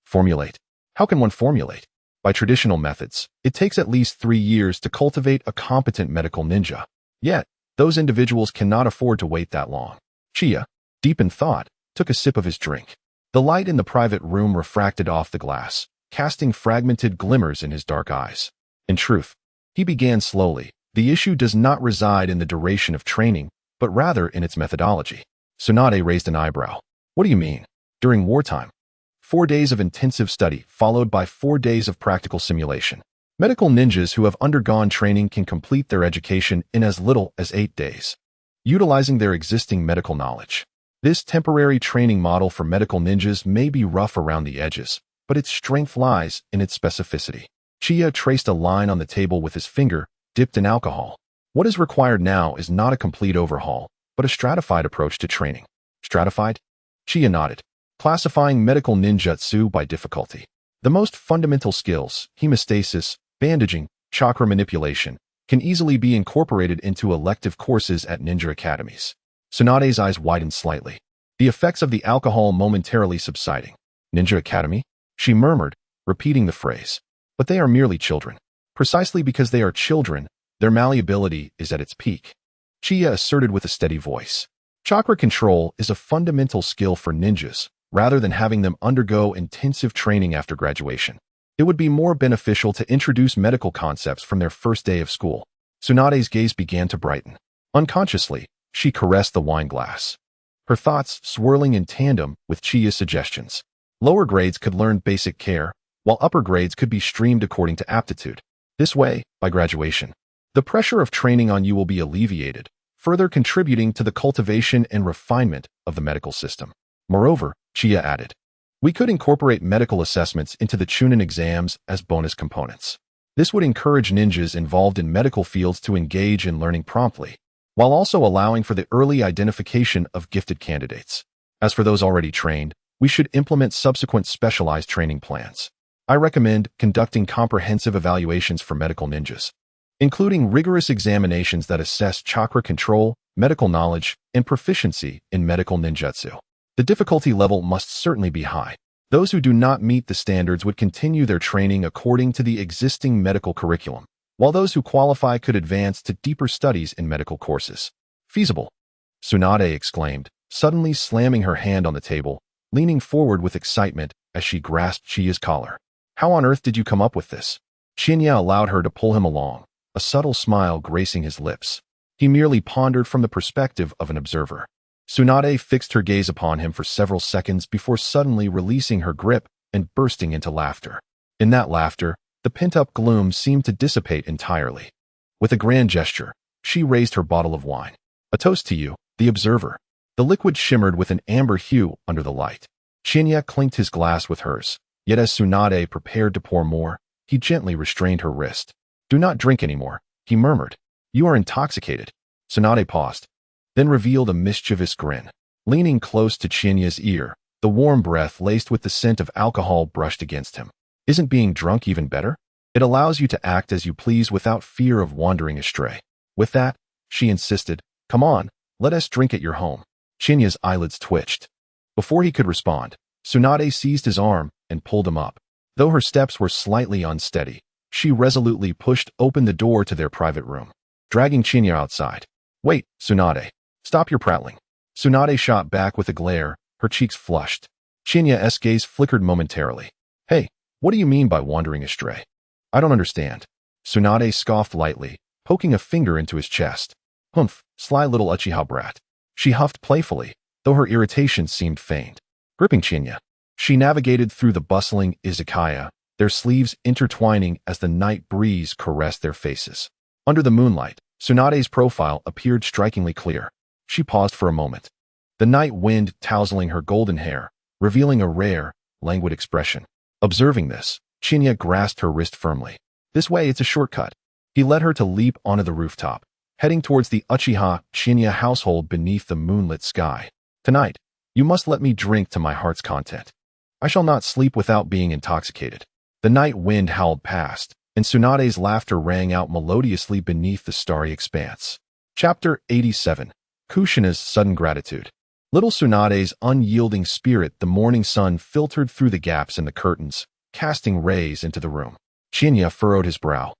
Formulate? How can one formulate? By traditional methods, it takes at least 3 years to cultivate a competent medical ninja. Yet, those individuals cannot afford to wait that long. Chiya, deep in thought, took a sip of his drink. The light in the private room refracted off the glass, casting fragmented glimmers in his dark eyes. In truth, he began slowly. The issue does not reside in the duration of training, but rather in its methodology. Tsunade raised an eyebrow. What do you mean? During wartime? 4 days of intensive study, followed by 4 days of practical simulation. Medical ninjas who have undergone training can complete their education in as little as 8 days, utilizing their existing medical knowledge. This temporary training model for medical ninjas may be rough around the edges, but its strength lies in its specificity. Chiya traced a line on the table with his finger, dipped in alcohol. What is required now is not a complete overhaul, but a stratified approach to training. Stratified? Chiya nodded, classifying medical ninjutsu by difficulty. The most fundamental skills, hemostasis, bandaging, chakra manipulation, can easily be incorporated into elective courses at ninja academies. Tsunade's eyes widened slightly, the effects of the alcohol momentarily subsiding. Ninja academy? She murmured, repeating the phrase. But they are merely children. Precisely because they are children, their malleability is at its peak. Chiya asserted with a steady voice. Chakra control is a fundamental skill for ninjas, rather than having them undergo intensive training after graduation. It would be more beneficial to introduce medical concepts from their first day of school. Tsunade's gaze began to brighten. Unconsciously, she caressed the wine glass, her thoughts swirling in tandem with Chiya's suggestions. Lower grades could learn basic care, while upper grades could be streamed according to aptitude. This way, by graduation, the pressure of training on you will be alleviated, further contributing to the cultivation and refinement of the medical system. Moreover, Chiya added, we could incorporate medical assessments into the Chunin exams as bonus components. This would encourage ninjas involved in medical fields to engage in learning promptly, while also allowing for the early identification of gifted candidates. As for those already trained, we should implement subsequent specialized training plans. I recommend conducting comprehensive evaluations for medical ninjas, including rigorous examinations that assess chakra control, medical knowledge, and proficiency in medical ninjutsu. The difficulty level must certainly be high. Those who do not meet the standards would continue their training according to the existing medical curriculum, while those who qualify could advance to deeper studies in medical courses. Feasible, Tsunade exclaimed, suddenly slamming her hand on the table, leaning forward with excitement as she grasped Chiya's collar. How on earth did you come up with this? Chiya allowed her to pull him along, a subtle smile gracing his lips. He merely pondered from the perspective of an observer. Tsunade fixed her gaze upon him for several seconds before suddenly releasing her grip and bursting into laughter. In that laughter, the pent-up gloom seemed to dissipate entirely. With a grand gesture, she raised her bottle of wine. A toast to you, the observer. The liquid shimmered with an amber hue under the light. Chiya clinked his glass with hers, yet as Tsunade prepared to pour more, he gently restrained her wrist. Do not drink anymore, he murmured. You are intoxicated. Tsunade paused, then revealed a mischievous grin. Leaning close to Chiya's ear, the warm breath laced with the scent of alcohol brushed against him. Isn't being drunk even better? It allows you to act as you please without fear of wandering astray. With that, she insisted. Come on, let us drink at your home. Chinya's eyelids twitched. Before he could respond, Tsunade seized his arm and pulled him up. Though her steps were slightly unsteady, she resolutely pushed open the door to their private room, dragging Chinya outside. Wait, Tsunade. Stop your prattling. Tsunade shot back with a glare, her cheeks flushed. Chinya's gaze flickered momentarily. Hey, what do you mean by wandering astray? I don't understand. Tsunade scoffed lightly, poking a finger into his chest. Humph, sly little Uchiha brat. She huffed playfully, though her irritation seemed feigned. Gripping Chinya, she navigated through the bustling izakaya, their sleeves intertwining as the night breeze caressed their faces. Under the moonlight, Tsunade's profile appeared strikingly clear. She paused for a moment, the night wind tousling her golden hair, revealing a rare, languid expression. Observing this, Chinya grasped her wrist firmly. This way, it's a shortcut. He led her to leap onto the rooftop, heading towards the Uchiha Qianye household beneath the moonlit sky. Tonight, you must let me drink to my heart's content. I shall not sleep without being intoxicated. The night wind howled past, and Tsunade's laughter rang out melodiously beneath the starry expanse. Chapter 87. Kushina's Sudden Gratitude. Little Tsunade's unyielding spirit, the morning sun filtered through the gaps in the curtains, casting rays into the room. Chinya furrowed his brow,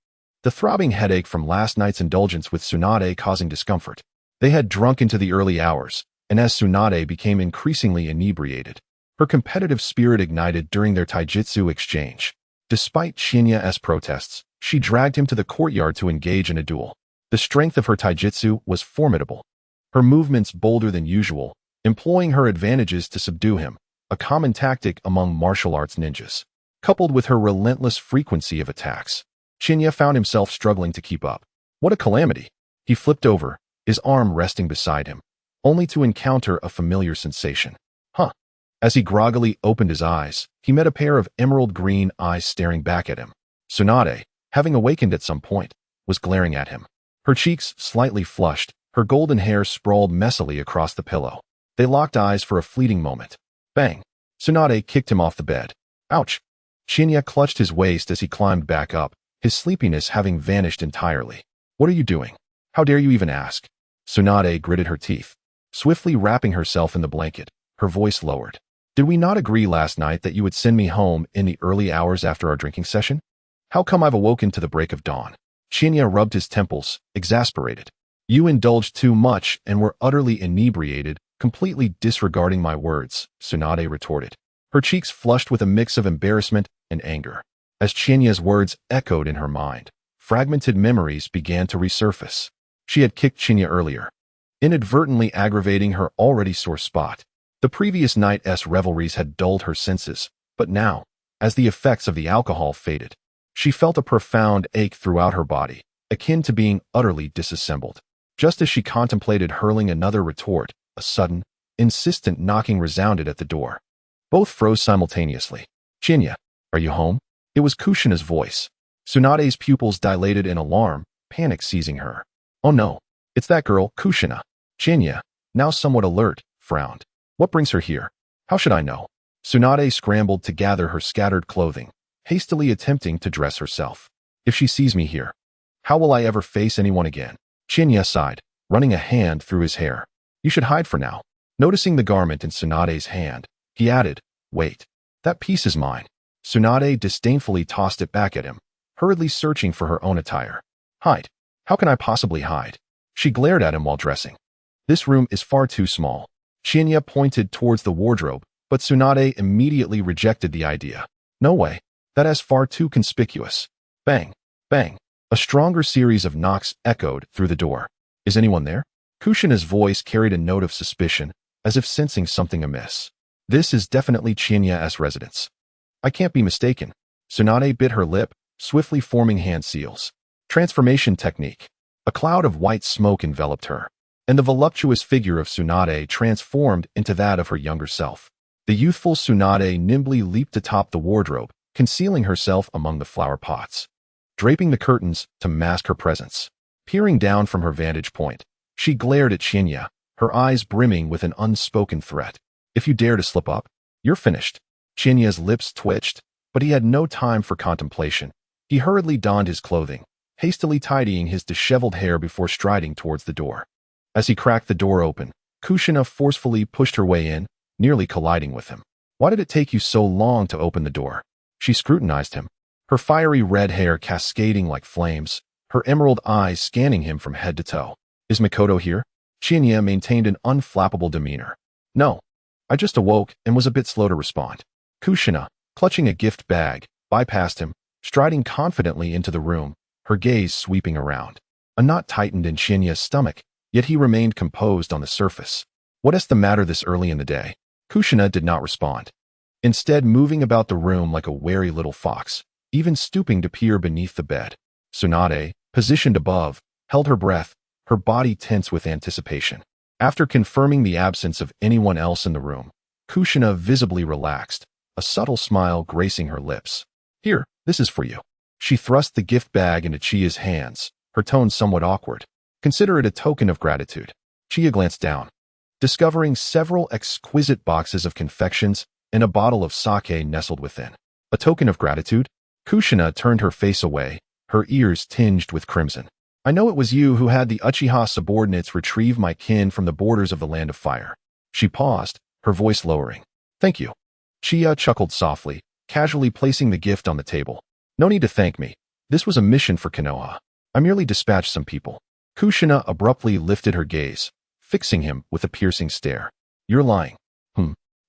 the throbbing headache from last night's indulgence with Tsunade causing discomfort. They had drunk into the early hours, and as Tsunade became increasingly inebriated, her competitive spirit ignited during their taijutsu exchange. Despite Chinya's protests, she dragged him to the courtyard to engage in a duel. The strength of her taijutsu was formidable, her movements bolder than usual, employing her advantages to subdue him, a common tactic among martial arts ninjas. Coupled with her relentless frequency of attacks, Chinya found himself struggling to keep up. What a calamity! He flipped over, his arm resting beside him, only to encounter a familiar sensation. As he groggily opened his eyes, he met a pair of emerald green eyes staring back at him. Tsunade, having awakened at some point, was glaring at him. Her cheeks slightly flushed, her golden hair sprawled messily across the pillow. They locked eyes for a fleeting moment. Bang! Tsunade kicked him off the bed. Ouch! Chinya clutched his waist as he climbed back up, his sleepiness having vanished entirely. What are you doing? How dare you even ask? Tsunade gritted her teeth, swiftly wrapping herself in the blanket, her voice lowered. Did we not agree last night that you would send me home in the early hours after our drinking session? How come I've awoken to the break of dawn? Chinya rubbed his temples, exasperated. You indulged too much and were utterly inebriated, completely disregarding my words, Tsunade retorted. Her cheeks flushed with a mix of embarrassment and anger. As Chinya's words echoed in her mind, fragmented memories began to resurface. She had kicked Chinya earlier, inadvertently aggravating her already sore spot. The previous night's revelries had dulled her senses, but now, as the effects of the alcohol faded, she felt a profound ache throughout her body, akin to being utterly disassembled. Just as she contemplated hurling another retort, a sudden, insistent knocking resounded at the door. Both froze simultaneously. Chinya, are you home? It was Kushina's voice. Tsunade's pupils dilated in alarm, panic seizing her. Oh no, it's that girl, Kushina. Chinya, now somewhat alert, frowned. What brings her here? How should I know? Tsunade scrambled to gather her scattered clothing, hastily attempting to dress herself. If she sees me here, how will I ever face anyone again? Chinya sighed, running a hand through his hair. You should hide for now. Noticing the garment in Tsunade's hand, he added, wait, that piece is mine. Tsunade disdainfully tossed it back at him, hurriedly searching for her own attire. Hide? How can I possibly hide? She glared at him while dressing. This room is far too small. Chinya pointed towards the wardrobe, but Tsunade immediately rejected the idea. No way. That is far too conspicuous. Bang, bang. A stronger series of knocks echoed through the door. Is anyone there? Kushina's voice carried a note of suspicion, as if sensing something amiss. This is definitely Chinya's residence. I can't be mistaken. Tsunade bit her lip, swiftly forming hand seals. Transformation technique. A cloud of white smoke enveloped her, and the voluptuous figure of Tsunade transformed into that of her younger self. The youthful Tsunade nimbly leaped atop the wardrobe, concealing herself among the flower pots, draping the curtains to mask her presence. Peering down from her vantage point, she glared at Chinya, her eyes brimming with an unspoken threat. If you dare to slip up, you're finished. Chinya's lips twitched, but he had no time for contemplation. He hurriedly donned his clothing, hastily tidying his disheveled hair before striding towards the door. As he cracked the door open, Kushina forcefully pushed her way in, nearly colliding with him. Why did it take you so long to open the door? She scrutinized him, her fiery red hair cascading like flames, her emerald eyes scanning him from head to toe. Is Mikoto here? Qianye maintained an unflappable demeanor. No. I just awoke and was a bit slow to respond. Kushina, clutching a gift bag, bypassed him, striding confidently into the room, her gaze sweeping around. A knot tightened in Qianye's stomach, yet he remained composed on the surface. What is the matter this early in the day? Kushina did not respond, instead moving about the room like a wary little fox, even stooping to peer beneath the bed. Tsunade, positioned above, held her breath, her body tense with anticipation. After confirming the absence of anyone else in the room, Kushina visibly relaxed, a subtle smile gracing her lips. Here, this is for you. She thrust the gift bag into Chiya's hands, her tone somewhat awkward. Consider it a token of gratitude. Chiya glanced down, discovering several exquisite boxes of confections and a bottle of sake nestled within. A token of gratitude? Kushina turned her face away, her ears tinged with crimson. I know it was you who had the Uchiha subordinates retrieve my kin from the borders of the Land of Fire. She paused, her voice lowering. Thank you. Chiya chuckled softly, casually placing the gift on the table. No need to thank me. This was a mission for Konoha. I merely dispatched some people. Kushina abruptly lifted her gaze, fixing him with a piercing stare. You're lying.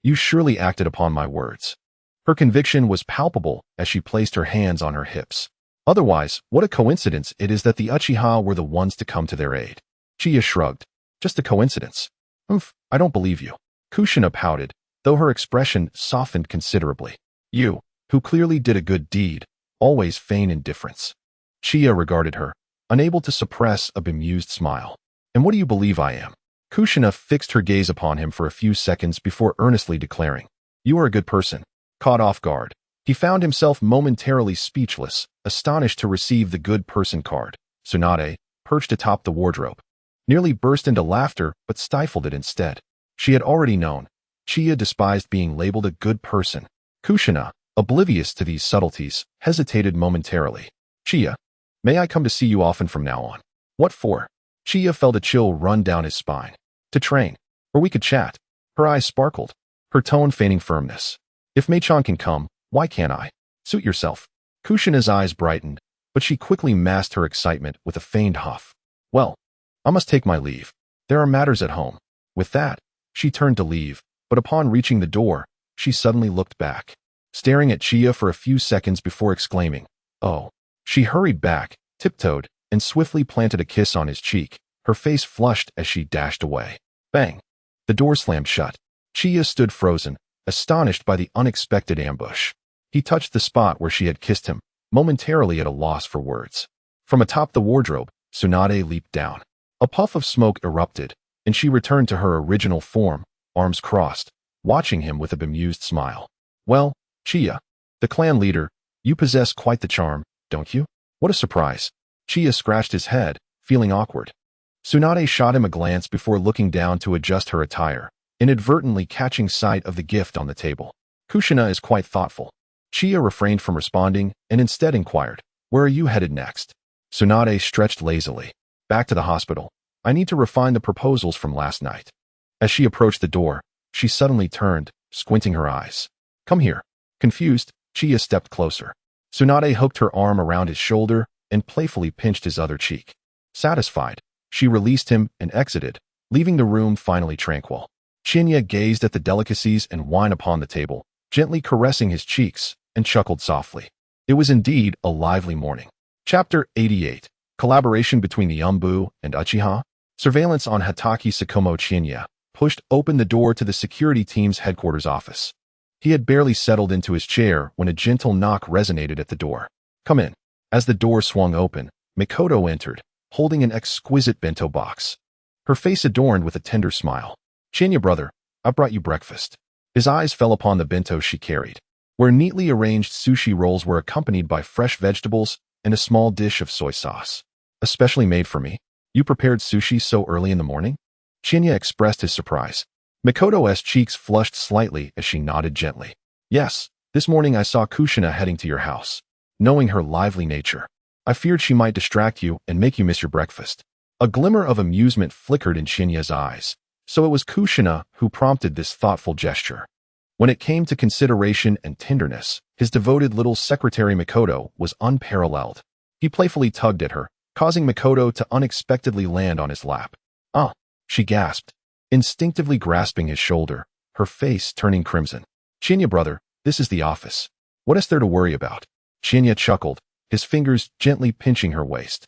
You surely acted upon my words. Her conviction was palpable as she placed her hands on her hips. Otherwise, what a coincidence it is that the Uchiha were the ones to come to their aid. Chiya shrugged. Just a coincidence. I don't believe you. Kushina pouted, though her expression softened considerably. You, who clearly did a good deed, always feign indifference. Chiya regarded her, unable to suppress a bemused smile. And what do you believe I am? Kushina fixed her gaze upon him for a few seconds before earnestly declaring, You are a good person. Caught off guard, he found himself momentarily speechless, astonished to receive the good person card. Tsunade, perched atop the wardrobe, nearly burst into laughter but stifled it instead. She had already known. Chiya despised being labeled a good person. Kushina, oblivious to these subtleties, hesitated momentarily. Chiya, may I come to see you often from now on? What for? Chiya felt a chill run down his spine. To train. Or we could chat. Her eyes sparkled, her tone feigning firmness. If Mei-chan can come, why can't I? Suit yourself. Kushina's eyes brightened, but she quickly masked her excitement with a feigned huff. Well, I must take my leave. There are matters at home. With that, she turned to leave, but upon reaching the door, she suddenly looked back, staring at Chiya for a few seconds before exclaiming, Oh. She hurried back, tiptoed, and swiftly planted a kiss on his cheek, her face flushed as she dashed away. Bang! The door slammed shut. Chiya stood frozen, astonished by the unexpected ambush. He touched the spot where she had kissed him, momentarily at a loss for words. From atop the wardrobe, Tsunade leaped down. A puff of smoke erupted, and she returned to her original form, arms crossed, watching him with a bemused smile. Well, Chiya, the clan leader, you possess quite the charm, don't you? What a surprise. Chiya scratched his head, feeling awkward. Tsunade shot him a glance before looking down to adjust her attire, inadvertently catching sight of the gift on the table. Kushina is quite thoughtful. Chiya refrained from responding and instead inquired, Where are you headed next? Tsunade stretched lazily. Back to the hospital. I need to refine the proposals from last night. As she approached the door, she suddenly turned, squinting her eyes. Come here. Confused, Chiya stepped closer. Tsunade hooked her arm around his shoulder and playfully pinched his other cheek. Satisfied, she released him and exited, leaving the room finally tranquil. Qianye gazed at the delicacies and wine upon the table, gently caressing his cheeks, and chuckled softly. It was indeed a lively morning. Chapter 88. Collaboration between the Umbu and Uchiha. Surveillance on Hatake Sakomo. Qianye pushed open the door to the security team's headquarters office. He had barely settled into his chair when a gentle knock resonated at the door. Come in. As the door swung open, Mikoto entered, holding an exquisite bento box, her face adorned with a tender smile. Qianye brother, I brought you breakfast. His eyes fell upon the bento she carried, where neatly arranged sushi rolls were accompanied by fresh vegetables and a small dish of soy sauce. Especially made for me. You prepared sushi so early in the morning? Qianye expressed his surprise. Mikoto's cheeks flushed slightly as she nodded gently. Yes, this morning I saw Kushina heading to your house. Knowing her lively nature, I feared she might distract you and make you miss your breakfast. A glimmer of amusement flickered in Shinya's eyes, so it was Kushina who prompted this thoughtful gesture. When it came to consideration and tenderness, his devoted little secretary Mikoto was unparalleled. He playfully tugged at her, causing Mikoto to unexpectedly land on his lap. "Ah," she gasped, instinctively grasping his shoulder, her face turning crimson. "Chinya, brother, this is the office. What is there to worry about?" Chinya chuckled, his fingers gently pinching her waist.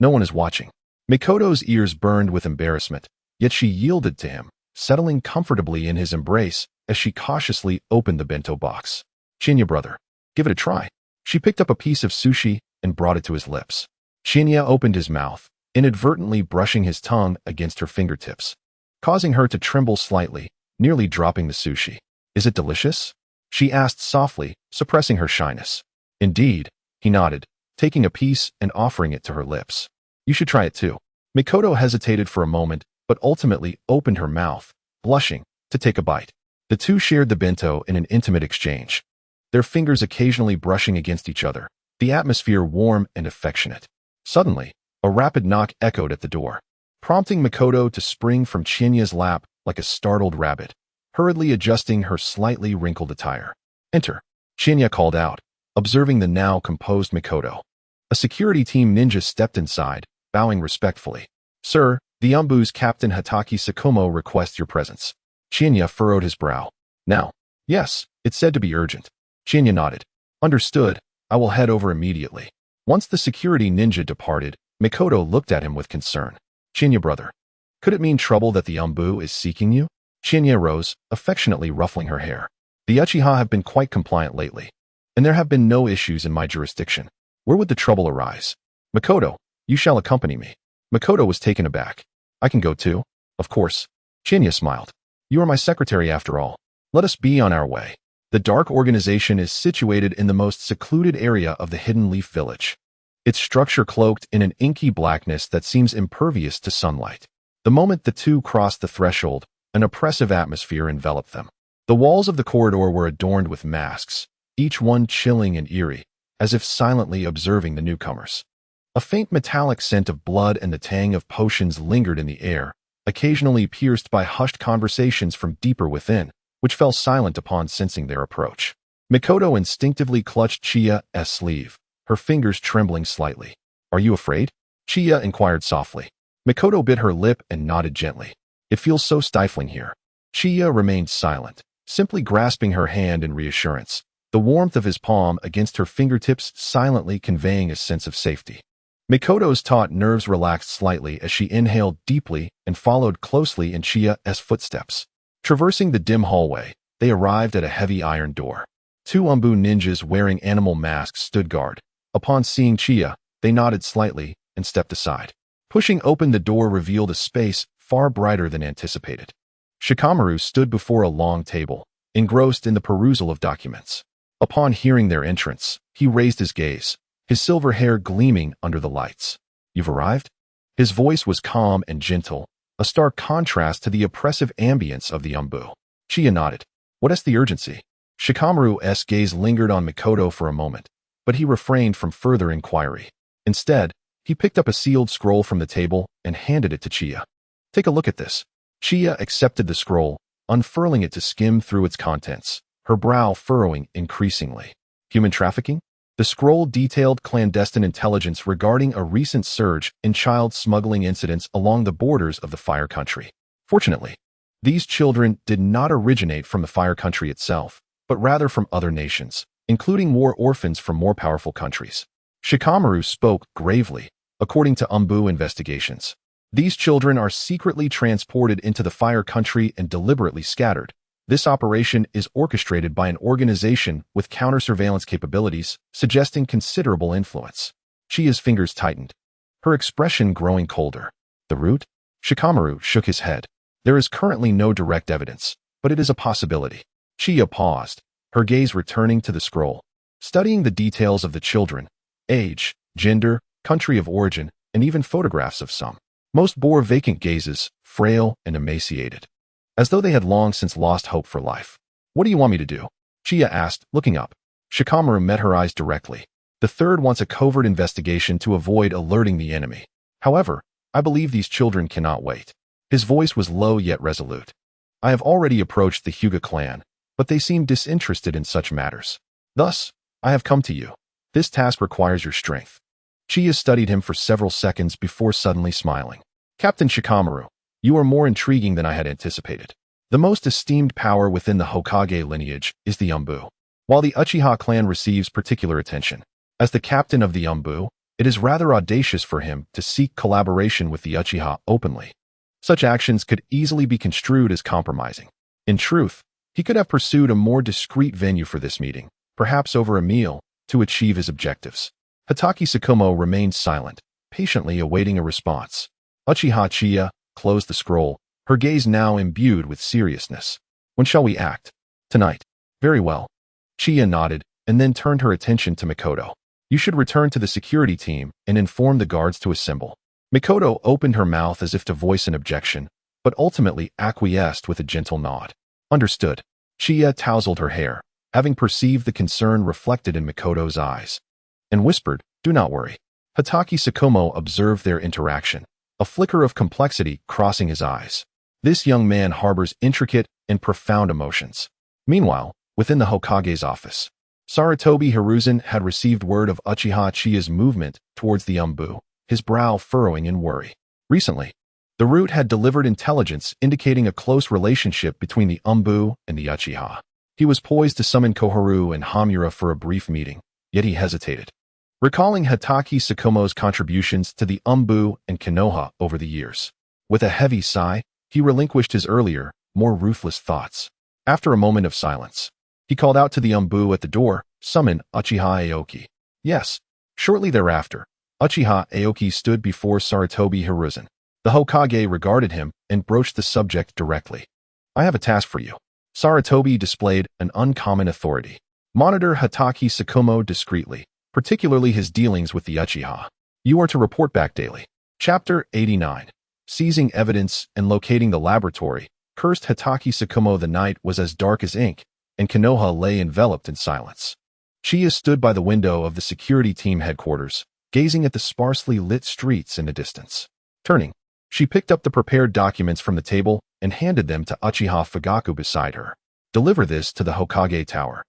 "No one is watching." Mikoto's ears burned with embarrassment, yet she yielded to him, settling comfortably in his embrace as she cautiously opened the bento box. "Chinya, brother, give it a try." She picked up a piece of sushi and brought it to his lips. Chinya opened his mouth, inadvertently brushing his tongue against her fingertips, causing her to tremble slightly, nearly dropping the sushi. "Is it delicious?" she asked softly, suppressing her shyness. "Indeed," he nodded, taking a piece and offering it to her lips. "You should try it too." Mikoto hesitated for a moment, but ultimately opened her mouth, blushing, to take a bite. The two shared the bento in an intimate exchange, their fingers occasionally brushing against each other, the atmosphere warm and affectionate. Suddenly, a rapid knock echoed at the door, prompting Mikoto to spring from Chinya's lap like a startled rabbit, hurriedly adjusting her slightly wrinkled attire. "Enter," Chinya called out, observing the now composed Mikoto. A security team ninja stepped inside, bowing respectfully. "Sir, the Umbu's Captain Hataki Sakumo requests your presence." Chinya furrowed his brow. "Now?" "Yes, it's said to be urgent." Chinya nodded. "Understood, I will head over immediately." Once the security ninja departed, Mikoto looked at him with concern. "Chinya, brother, could it mean trouble that the Umbu is seeking you?" Chinya rose, affectionately ruffling her hair. "The Uchiha have been quite compliant lately, and there have been no issues in my jurisdiction. Where would the trouble arise?" "Mikoto, you shall accompany me." Mikoto was taken aback. "I can go too?" "Of course." Chinya smiled. "You are my secretary after all. Let us be on our way." The dark organization is situated in the most secluded area of the Hidden Leaf Village, its structure cloaked in an inky blackness that seems impervious to sunlight. The moment the two crossed the threshold, an oppressive atmosphere enveloped them. The walls of the corridor were adorned with masks, each one chilling and eerie, as if silently observing the newcomers. A faint metallic scent of blood and the tang of potions lingered in the air, occasionally pierced by hushed conversations from deeper within, which fell silent upon sensing their approach. Mikoto instinctively clutched Chiya's sleeve, her fingers trembling slightly. "Are you afraid?" Chiya inquired softly. Mikoto bit her lip and nodded gently. "It feels so stifling here." Chiya remained silent, simply grasping her hand in reassurance, the warmth of his palm against her fingertips silently conveying a sense of safety. Mikoto's taut nerves relaxed slightly as she inhaled deeply and followed closely in Chiya's footsteps. Traversing the dim hallway, they arrived at a heavy iron door. Two Umbu ninjas wearing animal masks stood guard. Upon seeing Chiya, they nodded slightly and stepped aside. Pushing open the door revealed a space far brighter than anticipated. Shikamaru stood before a long table, engrossed in the perusal of documents. Upon hearing their entrance, he raised his gaze, his silver hair gleaming under the lights. "You've arrived?" His voice was calm and gentle, a stark contrast to the oppressive ambience of the Umbu. Chiya nodded. "What is the urgency?" Shikamaru's gaze lingered on Mikoto for a moment, but he refrained from further inquiry. Instead, he picked up a sealed scroll from the table and handed it to Chiya. "Take a look at this." Chiya accepted the scroll, unfurling it to skim through its contents, her brow furrowing increasingly. "Human trafficking?" The scroll detailed clandestine intelligence regarding a recent surge in child smuggling incidents along the borders of the Fire Country. Fortunately, these children did not originate from the Fire Country itself, but rather from other nations, including war orphans from more powerful countries. Shikamaru spoke gravely. "According to Umbu investigations, these children are secretly transported into the Fire Country and deliberately scattered. This operation is orchestrated by an organization with counter-surveillance capabilities, suggesting considerable influence." Chiya's fingers tightened, her expression growing colder. "The root?" Shikamaru shook his head. "There is currently no direct evidence, but it is a possibility." Chiya paused, her gaze returning to the scroll, studying the details of the children, age, gender, country of origin, and even photographs of some. Most bore vacant gazes, frail and emaciated, as though they had long since lost hope for life. "What do you want me to do?" Chiya asked, looking up. Shikamaru met her eyes directly. The third wants a covert investigation to avoid alerting the enemy. However, I believe these children cannot wait. His voice was low yet resolute. I have already approached the Hyuga clan, but they seem disinterested in such matters. Thus, I have come to you. This task requires your strength. Chiya studied him for several seconds before suddenly smiling. Captain Shikamaru, you are more intriguing than I had anticipated. The most esteemed power within the Hokage lineage is the Umbu. While the Uchiha clan receives particular attention, as the captain of the Umbu, it is rather audacious for him to seek collaboration with the Uchiha openly. Such actions could easily be construed as compromising. In truth, he could have pursued a more discreet venue for this meeting, perhaps over a meal, to achieve his objectives. Hatake Tsukumo remained silent, patiently awaiting a response. Uchiha Chiya closed the scroll, her gaze now imbued with seriousness. When shall we act? Tonight. Very well. Chiya nodded, and then turned her attention to Mikoto. You should return to the security team and inform the guards to assemble. Mikoto opened her mouth as if to voice an objection, but ultimately acquiesced with a gentle nod. Understood. Chiya tousled her hair, having perceived the concern reflected in Mikoto's eyes, and whispered, Do not worry. Hatake Tsukumo observed their interaction, a flicker of complexity crossing his eyes. This young man harbors intricate and profound emotions. Meanwhile, within the Hokage's office, Sarutobi Hiruzen had received word of Uchiha Chiya's movement towards the Umbu, his brow furrowing in worry. Recently, the root had delivered intelligence indicating a close relationship between the Umbu and the Uchiha. He was poised to summon Koharu and Hamura for a brief meeting, yet he hesitated. Recalling Hatake Tsukumo's contributions to the Umbu and Konoha over the years, with a heavy sigh, he relinquished his earlier, more ruthless thoughts. After a moment of silence, he called out to the Umbu at the door, Summon Uchiha Aoki. Yes. Shortly thereafter, Uchiha Aoki stood before Sarutobi Hiruzen. The Hokage regarded him and broached the subject directly. I have a task for you. Sarutobi displayed an uncommon authority. Monitor Hatake Tsukumo discreetly, particularly his dealings with the Uchiha. You are to report back daily. Chapter 89. Seizing evidence and locating the laboratory. Cursed Hatake Tsukumo. The night was as dark as ink, and Konoha lay enveloped in silence. Chiya stood by the window of the security team headquarters, gazing at the sparsely lit streets in the distance. Turning, she picked up the prepared documents from the table and handed them to Uchiha Fugaku beside her. Deliver this to the Hokage Tower,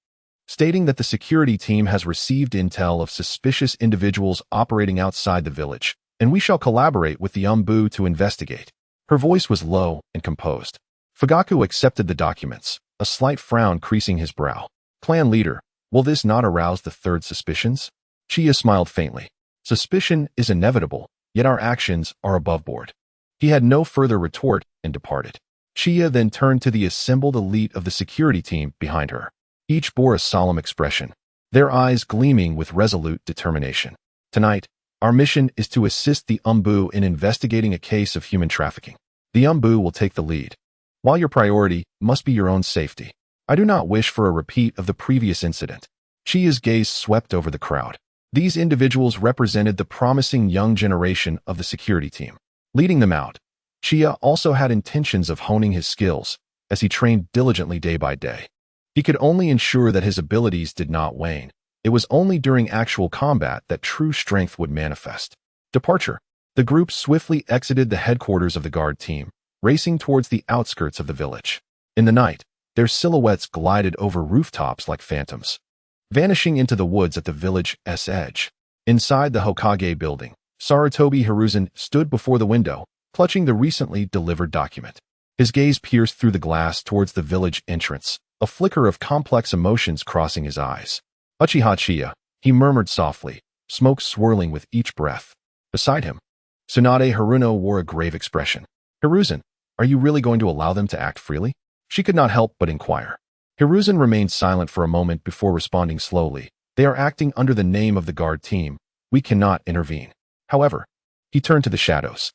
stating that the security team has received intel of suspicious individuals operating outside the village, and we shall collaborate with the Umbu to investigate. Her voice was low and composed. Fugaku accepted the documents, a slight frown creasing his brow. Clan leader, will this not arouse the third suspicions? Chiya smiled faintly. Suspicion is inevitable, yet our actions are above board. He had no further retort and departed. Chiya then turned to the assembled elite of the security team behind her. Each bore a solemn expression, their eyes gleaming with resolute determination. Tonight, our mission is to assist the Umbu in investigating a case of human trafficking. The Umbu will take the lead, while your priority must be your own safety. I do not wish for a repeat of the previous incident. Chiya's gaze swept over the crowd. These individuals represented the promising young generation of the security team. Leading them out, Chiya also had intentions of honing his skills, as he trained diligently day by day. He could only ensure that his abilities did not wane. It was only during actual combat that true strength would manifest. Departure. The group swiftly exited the headquarters of the guard team, racing towards the outskirts of the village. In the night, their silhouettes glided over rooftops like phantoms, vanishing into the woods at the village's edge. Inside the Hokage building, Sarutobi Hiruzen stood before the window, clutching the recently delivered document. His gaze pierced through the glass towards the village entrance, a flicker of complex emotions crossing his eyes. Uchiha Chiya, he murmured softly, smoke swirling with each breath. Beside him, Tsunade Haruno wore a grave expression. Hiruzen, are you really going to allow them to act freely? She could not help but inquire. Hiruzen remained silent for a moment before responding slowly. They are acting under the name of the guard team. We cannot intervene. However, he turned to the shadows.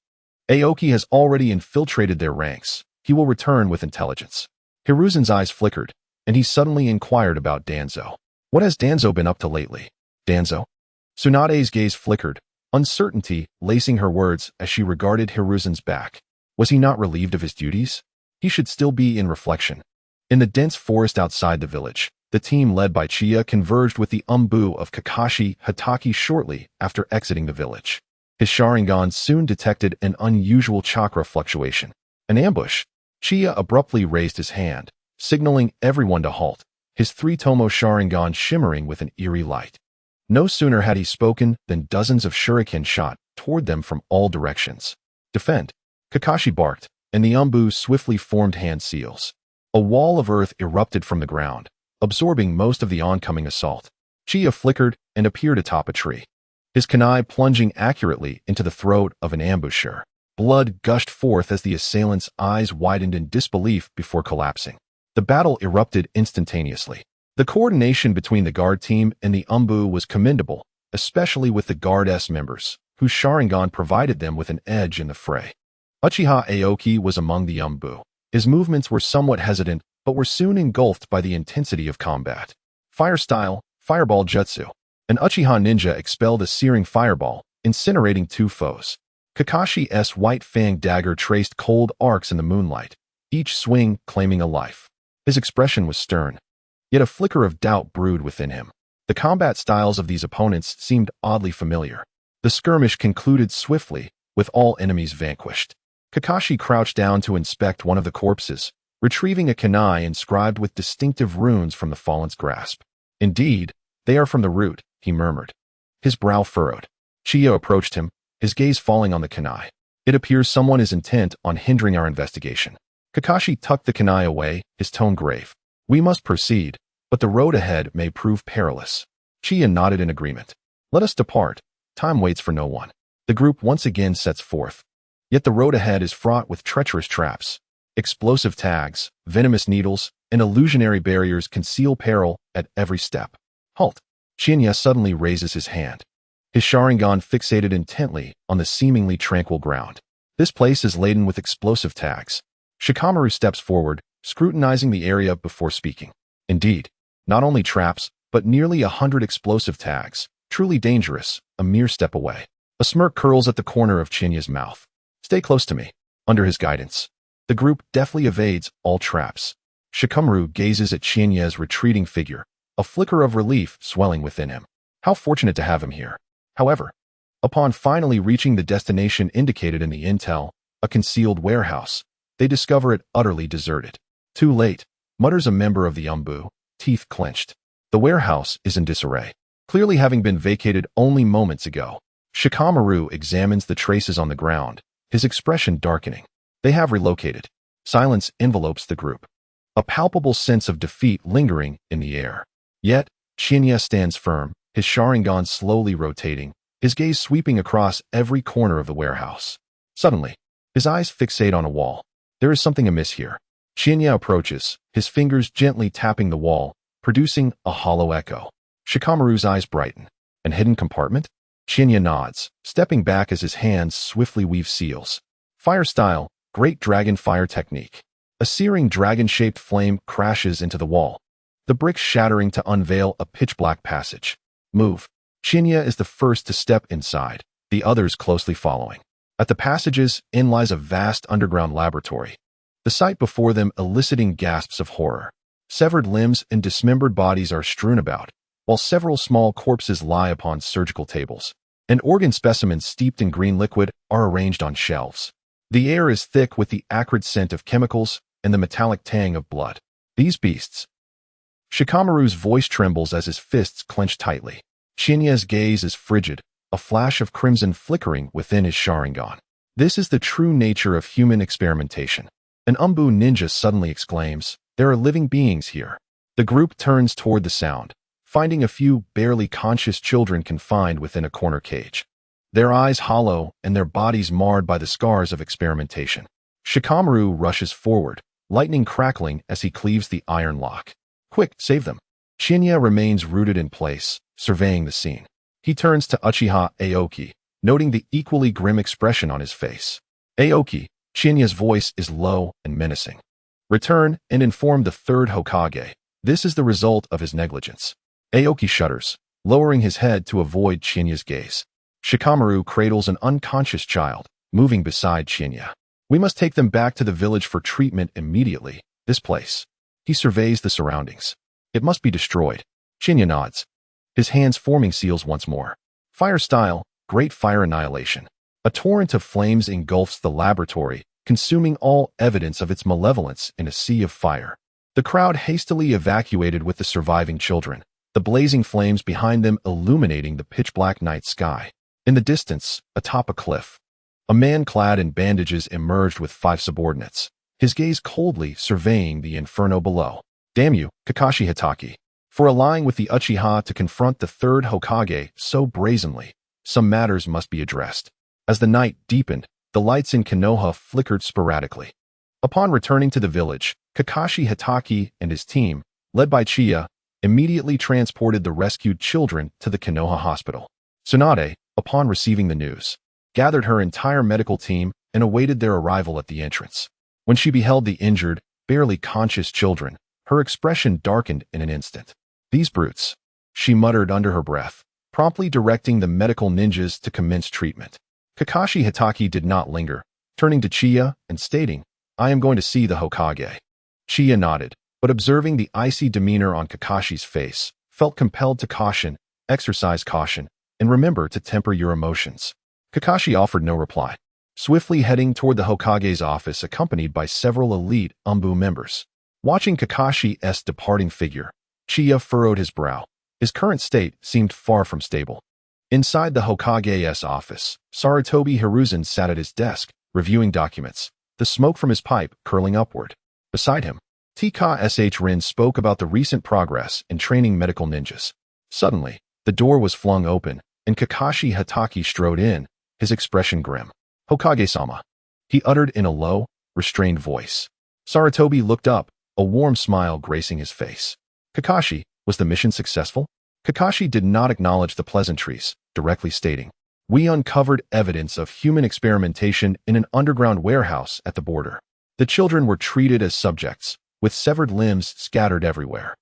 Aoki has already infiltrated their ranks. He will return with intelligence. Hiruzen's eyes flickered, and he suddenly inquired about Danzo. What has Danzo been up to lately? Danzo? Tsunade's gaze flickered, uncertainty lacing her words as she regarded Hiruzen's back. Was he not relieved of his duties? He should still be in reflection. In the dense forest outside the village, The team led by Chiya converged with the Umbu of Kakashi Hatake shortly after exiting the village. His Sharingan soon detected an unusual chakra fluctuation. An ambush. Chiya abruptly raised his hand, signaling everyone to halt, his three-tomo Sharingan shimmering with an eerie light. No sooner had he spoken than dozens of shuriken shot toward them from all directions. Defend. Kakashi barked, and the Umbu swiftly formed hand seals. A wall of earth erupted from the ground, absorbing most of the oncoming assault. Chiya flickered and appeared atop a tree, his kunai plunging accurately into the throat of an ambusher. Blood gushed forth as the assailant's eyes widened in disbelief before collapsing. The battle erupted instantaneously. The coordination between the guard team and the Umbu was commendable, especially with the Guard S members, whose Sharingan provided them with an edge in the fray. Uchiha Aoki was among the Umbu. His movements were somewhat hesitant, but were soon engulfed by the intensity of combat. Fire style, Fireball Jutsu. An Uchiha ninja expelled a searing fireball, incinerating two foes. Kakashi's white fang dagger traced cold arcs in the moonlight, each swing claiming a life. His expression was stern, yet a flicker of doubt brewed within him. The combat styles of these opponents seemed oddly familiar. The skirmish concluded swiftly, with all enemies vanquished. Kakashi crouched down to inspect one of the corpses, retrieving a kunai inscribed with distinctive runes from the fallen's grasp. Indeed, they are from the root, he murmured. His brow furrowed. Chiya approached him, his gaze falling on the kunai. It appears someone is intent on hindering our investigation. Kakashi tucked the kunai away, his tone grave. We must proceed, but the road ahead may prove perilous. Chiya nodded in agreement. Let us depart. Time waits for no one. The group once again sets forth. Yet the road ahead is fraught with treacherous traps. Explosive tags, venomous needles, and illusionary barriers conceal peril at every step. Halt! Qianye suddenly raises his hand. His Sharingan fixated intently on the seemingly tranquil ground. This place is laden with explosive tags. Shikamaru steps forward, scrutinizing the area before speaking. Indeed, not only traps, but nearly 100 explosive tags. Truly dangerous, a mere step away. A smirk curls at the corner of Qianye's mouth. Stay close to me. Under his guidance, the group deftly evades all traps. Shikamaru gazes at Qianye's retreating figure, a flicker of relief swelling within him. How fortunate to have him here. However, upon finally reaching the destination indicated in the intel, a concealed warehouse, they discover it utterly deserted. Too late, mutters a member of the Umbu, teeth clenched. The warehouse is in disarray, clearly having been vacated only moments ago. Shikamaru examines the traces on the ground, his expression darkening. They have relocated. Silence envelopes the group, a palpable sense of defeat lingering in the air. Yet, Qianye stands firm, his Sharingan slowly rotating, his gaze sweeping across every corner of the warehouse. Suddenly, his eyes fixate on a wall. There is something amiss here. Qianye approaches, his fingers gently tapping the wall, producing a hollow echo. Shikamaru's eyes brighten. An hidden compartment? Qianye nods, stepping back as his hands swiftly weave seals. Fire style, Great Dragon Fire Technique. A searing dragon-shaped flame crashes into the wall, the bricks shattering to unveil a pitch-black passage. Move. Qianye is the first to step inside, the others closely following. At the passage's end lies a vast underground laboratory, the sight before them eliciting gasps of horror. Severed limbs and dismembered bodies are strewn about, while several small corpses lie upon surgical tables. And organ specimens steeped in green liquid are arranged on shelves. The air is thick with the acrid scent of chemicals and the metallic tang of blood. These beasts. Shikamaru's voice trembles as his fists clench tightly. Qianye's gaze is frigid, a flash of crimson flickering within his Sharingan. This is the true nature of human experimentation. An Umbu ninja suddenly exclaims, "There are living beings here." The group turns toward the sound, finding a few barely conscious children confined within a corner cage. Their eyes hollow and their bodies marred by the scars of experimentation. Shikamaru rushes forward, lightning crackling as he cleaves the iron lock. Quick, save them. Qianye remains rooted in place, surveying the scene. He turns to Uchiha Aoki, noting the equally grim expression on his face. Aoki, Qianye's voice is low and menacing. Return and inform the third Hokage. This is the result of his negligence. Aoki shudders, lowering his head to avoid Qianye's gaze. Shikamaru cradles an unconscious child, moving beside Qianye. We must take them back to the village for treatment immediately. This place. He surveys the surroundings. It must be destroyed. Chinya nods, his hands forming seals once more. Fire style, great fire annihilation. A torrent of flames engulfs the laboratory, consuming all evidence of its malevolence in a sea of fire. The crowd hastily evacuated with the surviving children, the blazing flames behind them illuminating the pitch-black night sky. In the distance, atop a cliff, a man clad in bandages emerged with 5 subordinates, his gaze coldly surveying the inferno below. Damn you, Kakashi Hitaki, for allying with the Uchiha to confront the 3rd Hokage so brazenly. Some matters must be addressed. As the night deepened, the lights in Konoha flickered sporadically. Upon returning to the village, Kakashi Hitaki and his team, led by Chiya, immediately transported the rescued children to the Konoha hospital. Tsunade, upon receiving the news, gathered her entire medical team and awaited their arrival at the entrance. When she beheld the injured, barely conscious children, her expression darkened in an instant. These brutes, she muttered under her breath, promptly directing the medical ninjas to commence treatment. Kakashi Hitaki did not linger, turning to Chiya and stating, "I am going to see the Hokage." Chiya nodded, but observing the icy demeanor on Kakashi's face, felt compelled to exercise caution, and remember to temper your emotions. Kakashi offered no reply, swiftly heading toward the Hokage's office accompanied by several elite Umbu members. Watching Kakashi's departing figure, Chiya furrowed his brow. His current state seemed far from stable. Inside the Hokage's office, Sarutobi Hiruzen sat at his desk, reviewing documents, the smoke from his pipe curling upward. Beside him, Tka.Sh Rin spoke about the recent progress in training medical ninjas. Suddenly, the door was flung open, and Kakashi Hitaki strode in, his expression grim. "Hokage-sama," he uttered in a low, restrained voice. Sarutobi looked up, a warm smile gracing his face. "Kakashi, was the mission successful?" Kakashi did not acknowledge the pleasantries, directly stating, "We uncovered evidence of human experimentation in an underground warehouse at the border. The children were treated as subjects, with severed limbs scattered everywhere."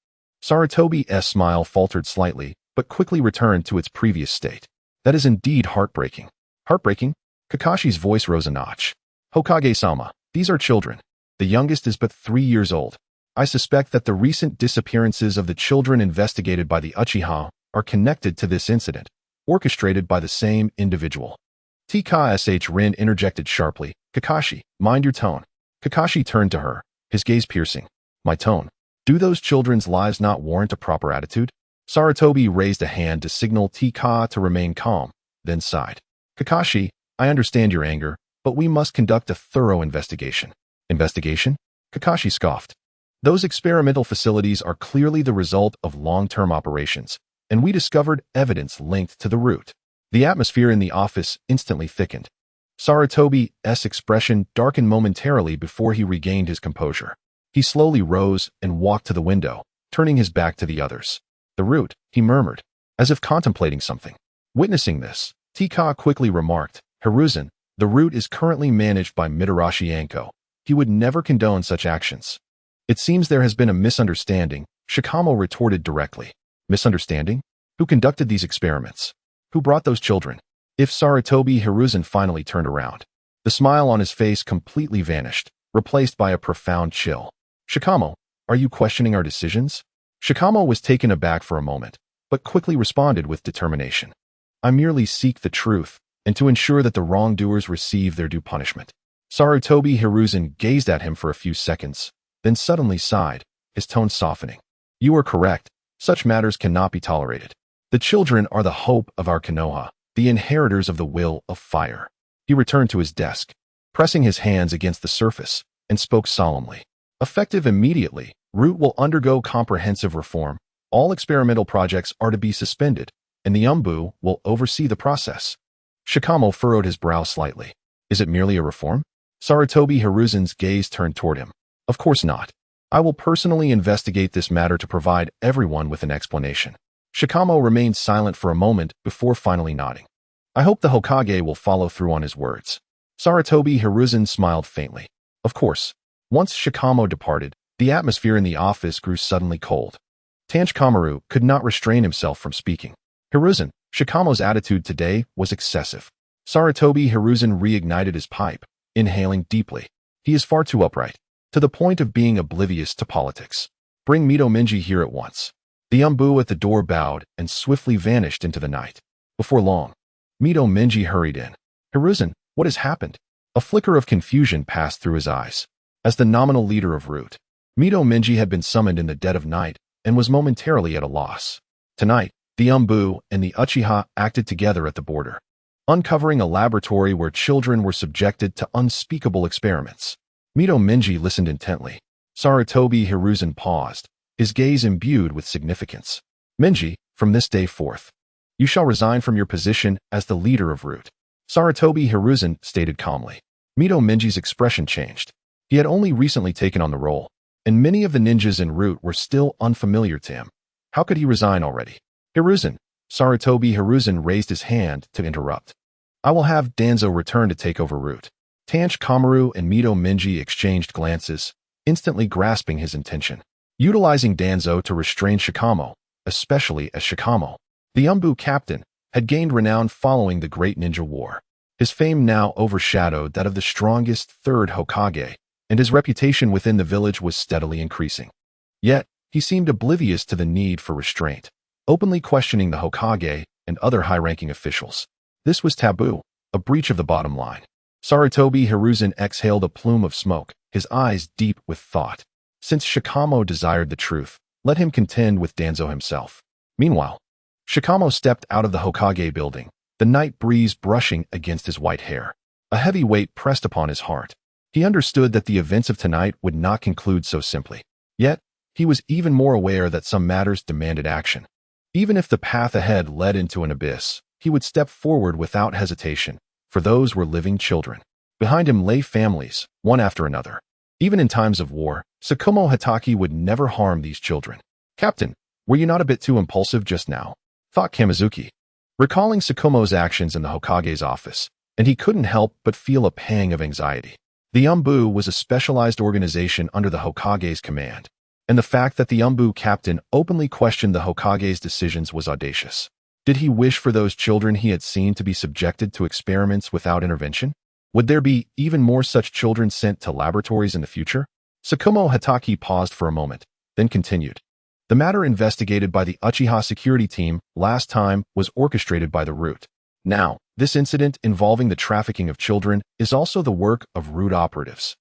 Sarutobi's smile faltered slightly, but quickly returned to its previous state. "That is indeed heartbreaking." "Heartbreaking?" Kakashi's voice rose a notch. "Hokage-sama, these are children. The youngest is but 3 years old. I suspect that the recent disappearances of the children investigated by the Uchiha are connected to this incident, orchestrated by the same individual." Tka.Sh Rin interjected sharply, "Kakashi, mind your tone." Kakashi turned to her, his gaze piercing. "My tone? Do those children's lives not warrant a proper attitude?" Sarutobi raised a hand to signal Tka to remain calm, then sighed. "Kakashi, I understand your anger, but we must conduct a thorough investigation." "Investigation?" Kakashi scoffed. "Those experimental facilities are clearly the result of long-term operations, and we discovered evidence linked to the root." The atmosphere in the office instantly thickened. Sarutobi's expression darkened momentarily before he regained his composure. He slowly rose and walked to the window, turning his back to the others. "The root," he murmured, as if contemplating something. Witnessing this, Tika quickly remarked, "Hiruzen, the root is currently managed by Mitarashi Anko. He would never condone such actions." "It seems there has been a misunderstanding," Shikamo retorted directly. "Misunderstanding? Who conducted these experiments? Who brought those children?" If Sarutobi Hiruzen finally turned around, the smile on his face completely vanished, replaced by a profound chill. "Shikamo, are you questioning our decisions?" Shikamo was taken aback for a moment, but quickly responded with determination. "I merely seek the truth, and to ensure that the wrongdoers receive their due punishment." Sarutobi Hiruzen gazed at him for a few seconds, then suddenly sighed, his tone softening. "You are correct. Such matters cannot be tolerated. The children are the hope of our Konoha, the inheritors of the will of fire." He returned to his desk, pressing his hands against the surface, and spoke solemnly. "Effective immediately, Root will undergo comprehensive reform. All experimental projects are to be suspended, and the Umbu will oversee the process." Shikamo furrowed his brow slightly. "Is it merely a reform?" Sarutobi Hiruzen's gaze turned toward him. "Of course not. I will personally investigate this matter to provide everyone with an explanation." Shikamo remained silent for a moment before finally nodding. "I hope the Hokage will follow through on his words." Sarutobi Hiruzen smiled faintly. Of course. Once Shikamo departed, the atmosphere in the office grew suddenly cold. Tanjikamaru could not restrain himself from speaking. "Hiruzen, Shikamo's attitude today was excessive." Sarutobi Hiruzen reignited his pipe, inhaling deeply. "He is far too upright, to the point of being oblivious to politics." Bring Minji here at once. The Umbu at the door bowed and swiftly vanished into the night. Before long, Minji hurried in. Hiruzen, what has happened? A flicker of confusion passed through his eyes. As the nominal leader of Root, Minji had been summoned in the dead of night and was momentarily at a loss. Tonight, the Umbu and the Uchiha acted together at the border, uncovering a laboratory where children were subjected to unspeakable experiments. Minji listened intently. Sarutobi Hiruzen paused, his gaze imbued with significance. Minji, from this day forth, you shall resign from your position as the leader of Root. Sarutobi Hiruzen stated calmly. Minji's expression changed. He had only recently taken on the role, and many of the ninjas in Root were still unfamiliar to him. How could he resign already? Hiruzen, Sarutobi Hiruzen raised his hand to interrupt. I will have Danzo return to take over Root. Tanch Kamaru and Minji exchanged glances, instantly grasping his intention. Utilizing Danzo to restrain Shikamo, especially as Shikamo, the Umbu captain, had gained renown following the Great Ninja War. His fame now overshadowed that of the strongest third Hokage, and his reputation within the village was steadily increasing. Yet, he seemed oblivious to the need for restraint, openly questioning the Hokage and other high-ranking officials. This was taboo, a breach of the bottom line. Sarutobi Hiruzen exhaled a plume of smoke, his eyes deep with thought. Since Shikamo desired the truth, let him contend with Danzo himself. Meanwhile, Shikamo stepped out of the Hokage building, the night breeze brushing against his white hair. A heavy weight pressed upon his heart. He understood that the events of tonight would not conclude so simply. Yet, he was even more aware that some matters demanded action. Even if the path ahead led into an abyss, he would step forward without hesitation, for those were living children. Behind him lay families, one after another. Even in times of war, Tsukumo Hatake would never harm these children. Captain, were you not a bit too impulsive just now? Thought Kamizuki, recalling Tsukumo's actions in the Hokage's office, and he couldn't help but feel a pang of anxiety. The Umbu was a specialized organization under the Hokage's command, and the fact that the Umbu captain openly questioned the Hokage's decisions was audacious. Did he wish for those children he had seen to be subjected to experiments without intervention? Would there be even more such children sent to laboratories in the future? Tsukumo Hatake paused for a moment, then continued. The matter investigated by the Uchiha security team last time was orchestrated by the Root. Now, this incident involving the trafficking of children is also the work of Root operatives.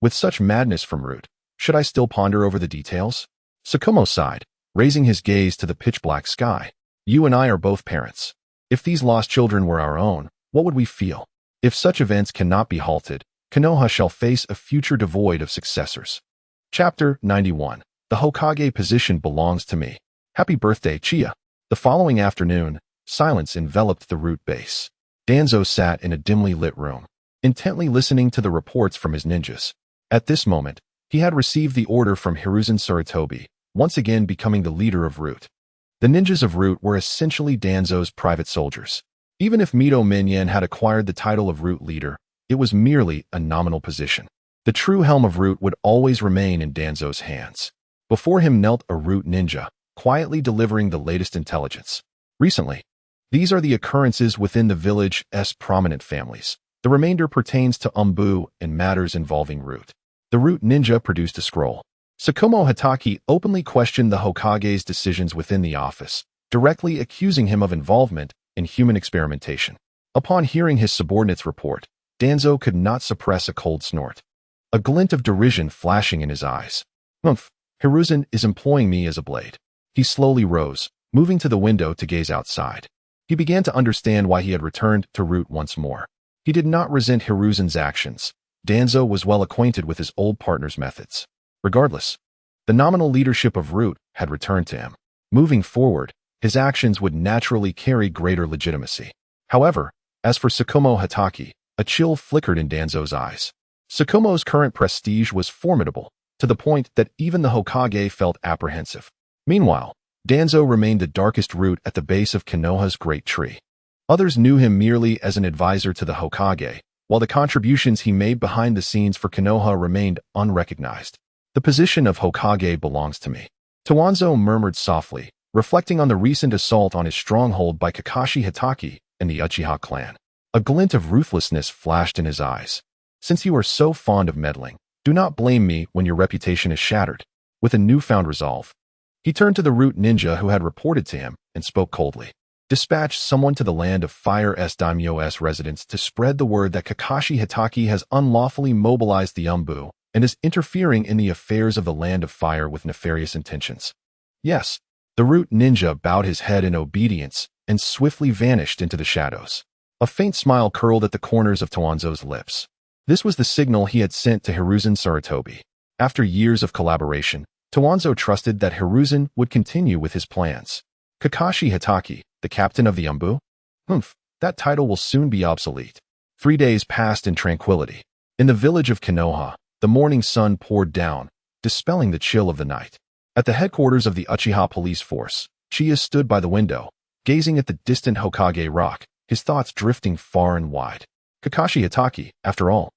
With such madness from Root, should I still ponder over the details? Tsukumo sighed, raising his gaze to the pitch-black sky. You and I are both parents. If these lost children were our own, what would we feel? If such events cannot be halted, Konoha shall face a future devoid of successors. Chapter 91. The Hokage position belongs to me. Happy birthday, Chiya. The following afternoon, silence enveloped the Root base. Danzo sat in a dimly lit room, intently listening to the reports from his ninjas. At this moment, he had received the order from Hiruzen Sarutobi, once again becoming the leader of Root. The ninjas of Root were essentially Danzo's private soldiers. Even if Minji had acquired the title of Root leader, it was merely a nominal position. The true helm of Root would always remain in Danzo's hands. Before him knelt a Root ninja, quietly delivering the latest intelligence. Recently, these are the occurrences within the village's prominent families. The remainder pertains to Umbu and matters involving Root. The Root ninja produced a scroll. Tsukumo Hatake openly questioned the Hokage's decisions within the office, directly accusing him of involvement in human experimentation. Upon hearing his subordinate's report, Danzo could not suppress a cold snort, a glint of derision flashing in his eyes. Humph, Hiruzen is employing me as a blade. He slowly rose, moving to the window to gaze outside. He began to understand why he had returned to Root once more. He did not resent Hiruzen's actions. Danzo was well acquainted with his old partner's methods. Regardless, the nominal leadership of Root had returned to him. Moving forward, his actions would naturally carry greater legitimacy. However, as for Tsukumo Hatake, a chill flickered in Danzo's eyes. Tsukumo's current prestige was formidable, to the point that even the Hokage felt apprehensive. Meanwhile, Danzo remained the darkest root at the base of Konoha's great tree. Others knew him merely as an advisor to the Hokage, while the contributions he made behind the scenes for Konoha remained unrecognized. The position of Hokage belongs to me. Hanzo murmured softly, reflecting on the recent assault on his stronghold by Kakashi Hatake and the Uchiha clan. A glint of ruthlessness flashed in his eyes. Since you are so fond of meddling, do not blame me when your reputation is shattered. with a newfound resolve. He turned to the root ninja who had reported to him and spoke coldly. Dispatch someone to the Land of Fire's daimyo's residence to spread the word that Kakashi Hitaki has unlawfully mobilized the Umbu and is interfering in the affairs of the Land of Fire with nefarious intentions. Yes, the root ninja bowed his head in obedience and swiftly vanished into the shadows. A faint smile curled at the corners of Toanzo's lips. This was the signal he had sent to Hiruzen Sarutobi. After years of collaboration, Toanzo trusted that Hiruzen would continue with his plans. Kakashi Hitaki, the captain of the Umbu? That title will soon be obsolete. 3 days passed in tranquility. In the village of Konoha, the morning sun poured down, dispelling the chill of the night. At the headquarters of the Uchiha police force, Chiya stood by the window, gazing at the distant Hokage rock, his thoughts drifting far and wide. Kakashi Hitaki, after all,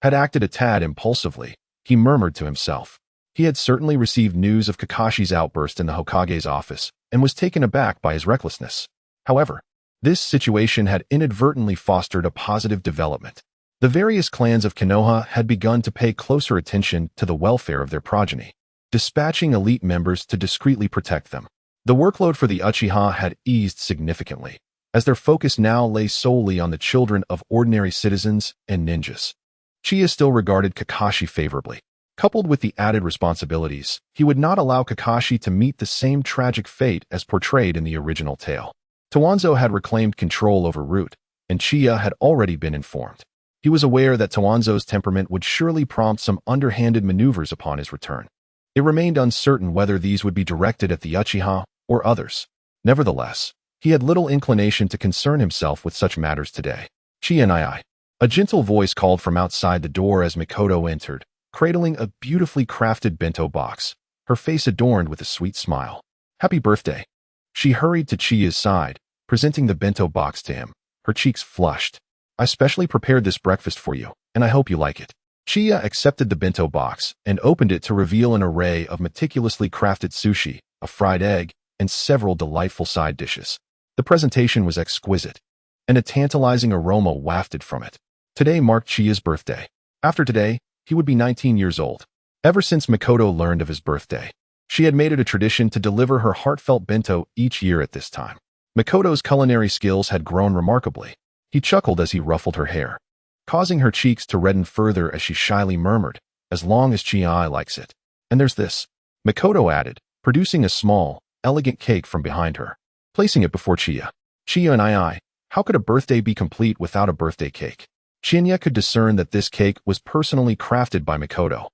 had acted a tad impulsively, he murmured to himself. He had certainly received news of Kakashi's outburst in the Hokage's office and was taken aback by his recklessness. However, this situation had inadvertently fostered a positive development. The various clans of Konoha had begun to pay closer attention to the welfare of their progeny, dispatching elite members to discreetly protect them. The workload for the Uchiha had eased significantly, as their focus now lay solely on the children of ordinary citizens and ninjas. Chiya still regarded Kakashi favorably. Coupled with the added responsibilities, he would not allow Kakashi to meet the same tragic fate as portrayed in the original tale. Toanzo had reclaimed control over Root, and Chiya had already been informed. He was aware that Toanzo's temperament would surely prompt some underhanded maneuvers upon his return. It remained uncertain whether these would be directed at the Uchiha or others. Nevertheless, he had little inclination to concern himself with such matters today. Chiya. A gentle voice called from outside the door as Mikoto entered, cradling a beautifully crafted bento box, her face adorned with a sweet smile. Happy birthday. She hurried to Chiya's side, presenting the bento box to him, her cheeks flushed. I specially prepared this breakfast for you, and I hope you like it. Chiya accepted the bento box and opened it to reveal an array of meticulously crafted sushi, a fried egg, and several delightful side dishes. The presentation was exquisite, and a tantalizing aroma wafted from it. Today marked Chiya's birthday. After today, he would be 19 years old. Ever since Mikoto learned of his birthday, she had made it a tradition to deliver her heartfelt bento each year at this time. Mikoto's culinary skills had grown remarkably. He chuckled as he ruffled her hair, causing her cheeks to redden further as she shyly murmured, as long as Chiya likes it. And there's this, Mikoto added, producing a small, elegant cake from behind her, placing it before Chiya. Chiya and how could a birthday be complete without a birthday cake? Chinya could discern that this cake was personally crafted by Mikoto,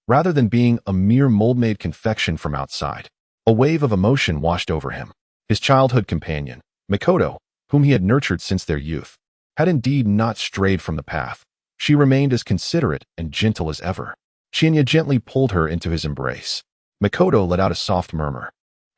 rather than being a mere mold-made confection from outside. A wave of emotion washed over him. His childhood companion, Mikoto, whom he had nurtured since their youth, had indeed not strayed from the path. She remained as considerate and gentle as ever. Chinya gently pulled her into his embrace. Mikoto let out a soft murmur.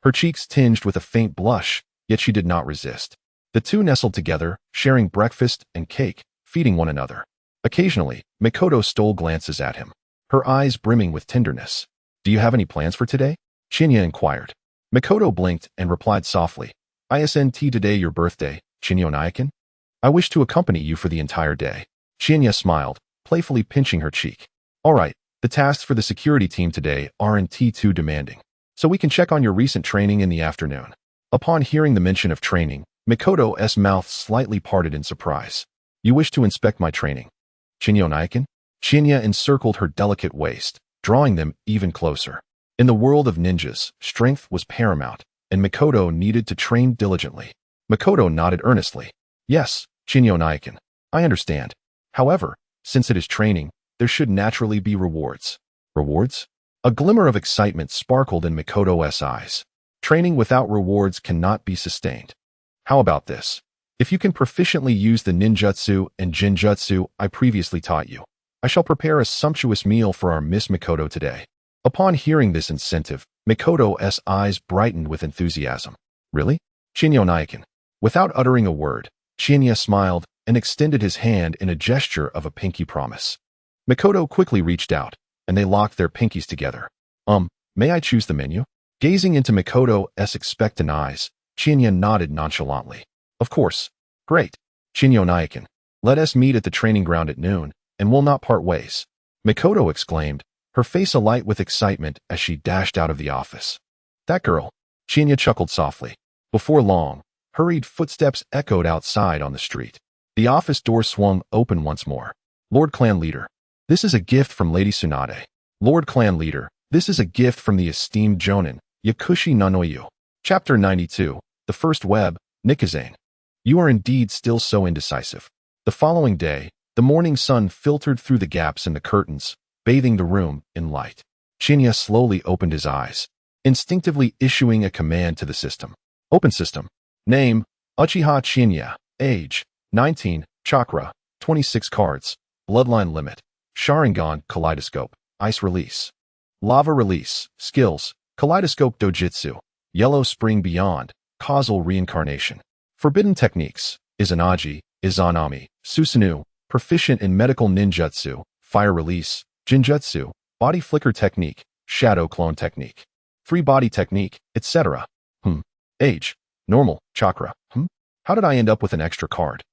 Her cheeks tinged with a faint blush, yet she did not resist. The two nestled together, sharing breakfast and cake, feeding one another. Occasionally, Mikoto stole glances at him, her eyes brimming with tenderness. Do you have any plans for today? Chinya inquired. Mikoto blinked and replied softly. Isn't today your birthday, Chinya-san? I wish to accompany you for the entire day. Chinya smiled, playfully pinching her cheek. All right, the tasks for the security team today aren't too demanding, so we can check on your recent training in the afternoon. Upon hearing the mention of training, Mikoto's mouth slightly parted in surprise. You wish to inspect my training? Chinya-san? Chinya encircled her delicate waist, drawing them even closer. In the world of ninjas, strength was paramount, and Mikoto needed to train diligently. Mikoto nodded earnestly. Yes, Chinya-san, I understand. However, since it is training, there should naturally be rewards. Rewards? A glimmer of excitement sparkled in Mikoto's eyes. Training without rewards cannot be sustained. How about this? If you can proficiently use the ninjutsu and genjutsu I previously taught you, I shall prepare a sumptuous meal for our Miss Mikoto today. Upon hearing this incentive, Mikoto's eyes brightened with enthusiasm. Really? Chinya-san. Without uttering a word, Chinya smiled and extended his hand in a gesture of a pinky promise. Mikoto quickly reached out, and they locked their pinkies together. May I choose the menu? Gazing into Mikoto's expectant eyes, Chinya nodded nonchalantly. Of course. Great. Chinya-san, let us meet at the training ground at noon, and we'll not part ways. Mikoto exclaimed, her face alight with excitement as she dashed out of the office. That girl, Chinya chuckled softly. Before long, hurried footsteps echoed outside on the street. The office door swung open once more. Lord Clan Leader, this is a gift from Lady Tsunade. Lord Clan Leader, this is a gift from the esteemed Jonin, Yakushi Nanoyu. Chapter 92, The First Web, Nikazane. You are indeed still so indecisive. The following day, the morning sun filtered through the gaps in the curtains, bathing the room in light. Chinya slowly opened his eyes, instinctively issuing a command to the system. Open system. Name, Uchiha Qianye. Age, 19. Chakra, 26 cards. Bloodline limit. Sharingan Kaleidoscope. Ice release. Lava release. Skills. Kaleidoscope Dojutsu. Yellow Spring Beyond. Causal Reincarnation. Forbidden techniques. Izanagi, Izanami. Susanoo. Proficient in medical ninjutsu. Fire release. Jinjutsu. Body flicker technique. Shadow clone technique. Free body technique, etc. Age. Normal. Chakra. How did I end up with an extra card?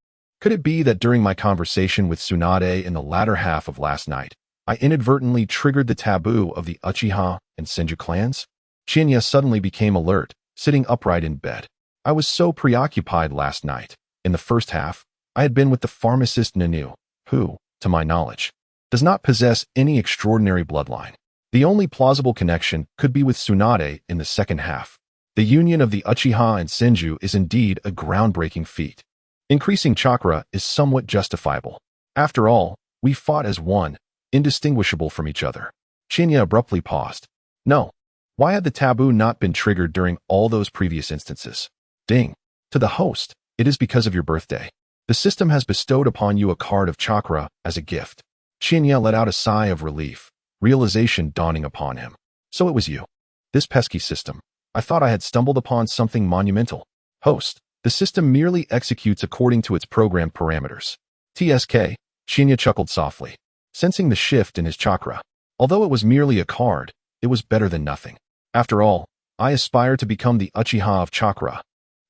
Could it be that during my conversation with Tsunade in the latter half of last night, I inadvertently triggered the taboo of the Uchiha and Senju clans? Chinya suddenly became alert, sitting upright in bed. I was so preoccupied last night. In the first half, I had been with the pharmacist Nanu, who, to my knowledge, does not possess any extraordinary bloodline. The only plausible connection could be with Tsunade in the second half. The union of the Uchiha and Senju is indeed a groundbreaking feat. Increasing chakra is somewhat justifiable. After all, we fought as one, indistinguishable from each other. Chinya abruptly paused. No. Why had the taboo not been triggered during all those previous instances? Ding. To the host, it is because of your birthday. The system has bestowed upon you a card of chakra as a gift. Chinya let out a sigh of relief, realization dawning upon him. So it was you. This pesky system. I thought I had stumbled upon something monumental. Host. The system merely executes according to its programmed parameters. TSK. Chinya chuckled softly, sensing the shift in his chakra. Although it was merely a card, it was better than nothing. After all, I aspire to become the Uchiha of chakra.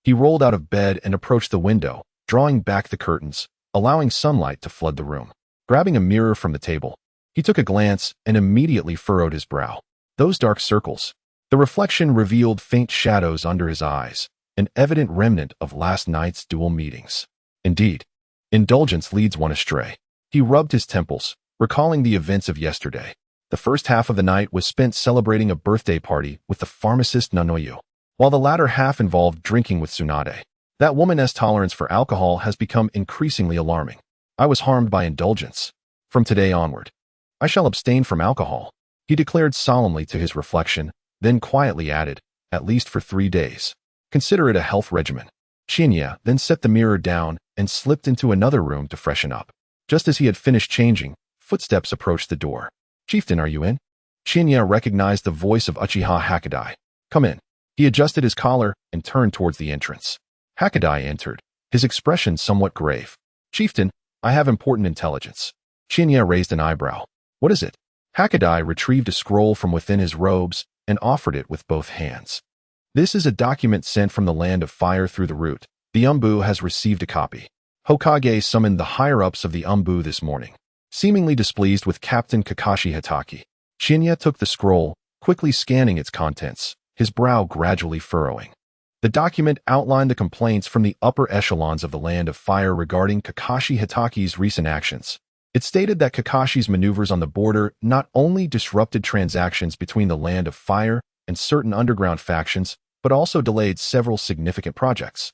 He rolled out of bed and approached the window, drawing back the curtains, allowing sunlight to flood the room. Grabbing a mirror from the table, he took a glance and immediately furrowed his brow. Those dark circles. The reflection revealed faint shadows under his eyes, an evident remnant of last night's dual meetings. Indeed, indulgence leads one astray. He rubbed his temples, recalling the events of yesterday. The first half of the night was spent celebrating a birthday party with the pharmacist Nanoyu, while the latter half involved drinking with Tsunade. That woman's tolerance for alcohol has become increasingly alarming. I was harmed by indulgence. From today onward, I shall abstain from alcohol, he declared solemnly to his reflection, then quietly added, at least for 3 days. Consider it a health regimen. Chinya then set the mirror down and slipped into another room to freshen up. Just as he had finished changing, footsteps approached the door. Chieftain, are you in? Chinya recognized the voice of Uchiha Hakadai. Come in. He adjusted his collar and turned towards the entrance. Hakadai entered, his expression somewhat grave. Chieftain, I have important intelligence. Chinya raised an eyebrow. What is it? Hakadai retrieved a scroll from within his robes and offered it with both hands. This is a document sent from the land of fire through the root. The Umbu has received a copy. Hokage summoned the higher-ups of the Umbu this morning. Seemingly displeased with Captain Kakashi Hitaki, Chinya took the scroll, quickly scanning its contents, his brow gradually furrowing. The document outlined the complaints from the upper echelons of the Land of Fire regarding Kakashi Hitaki's recent actions. It stated that Kakashi's maneuvers on the border not only disrupted transactions between the Land of Fire and certain underground factions, but also delayed several significant projects.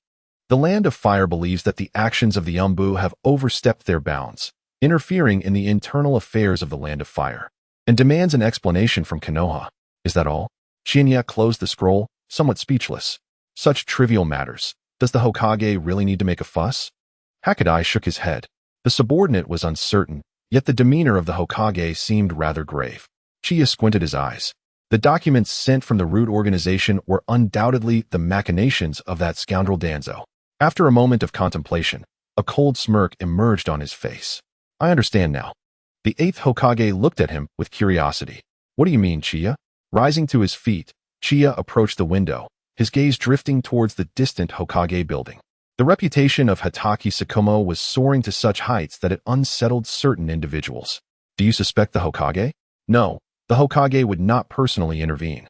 The Land of Fire believes that the actions of the Umbu have overstepped their bounds, interfering in the internal affairs of the Land of Fire, and demands an explanation from Konoha. Is that all? Chinya closed the scroll, somewhat speechless. Such trivial matters. Does the Hokage really need to make a fuss? Hakadai shook his head. The subordinate was uncertain, yet the demeanor of the Hokage seemed rather grave. Chiya squinted his eyes. The documents sent from the root organization were undoubtedly the machinations of that scoundrel Danzo. After a moment of contemplation, a cold smirk emerged on his face. I understand now. The 8th Hokage looked at him with curiosity. What do you mean, Chiya? Rising to his feet, Chiya approached the window, his gaze drifting towards the distant Hokage building. The reputation of Hitaki Tsukumo was soaring to such heights that it unsettled certain individuals. Do you suspect the Hokage? No, The Hokage would not personally intervene,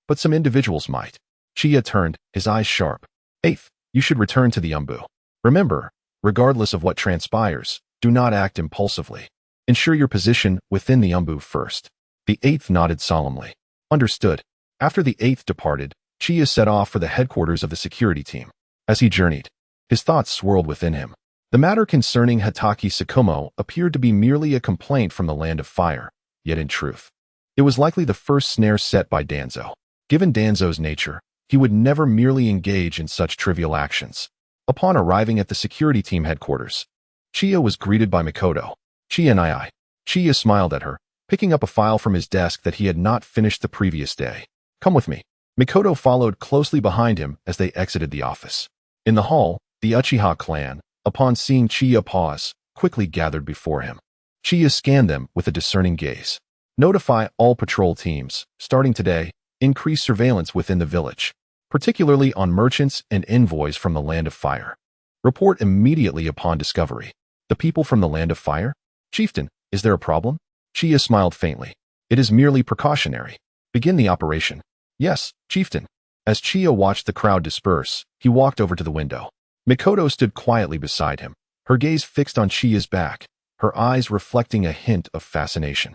but some individuals might. Chiya turned, his eyes sharp. Eighth, you should return to the Umbu. Remember, regardless of what transpires, do not act impulsively. Ensure your position within the Umbu first. The eighth nodded solemnly. Understood. After the eighth departed, Chiya set off for the headquarters of the security team. As he journeyed, his thoughts swirled within him. The matter concerning Hatake Tsukumo appeared to be merely a complaint from the Land of Fire, yet in truth, it was likely the first snare set by Danzo. Given Danzo's nature, he would never merely engage in such trivial actions. Upon arriving at the security team headquarters, Chiya was greeted by Mikoto. Chiya. Chiya smiled at her, picking up a file from his desk that he had not finished the previous day. Come with me. Mikoto followed closely behind him as they exited the office. In the hall, the Uchiha clan, upon seeing Chiya pause, quickly gathered before him. Chiya scanned them with a discerning gaze. Notify all patrol teams, starting today, increase surveillance within the village, particularly on merchants and envoys from the Land of Fire. Report immediately upon discovery. The people from the Land of Fire? Chieftain, is there a problem? Chiya smiled faintly. It is merely precautionary. Begin the operation. Yes, Chieftain. As Chiya watched the crowd disperse, he walked over to the window. Mikoto stood quietly beside him, her gaze fixed on Chiya's back, her eyes reflecting a hint of fascination.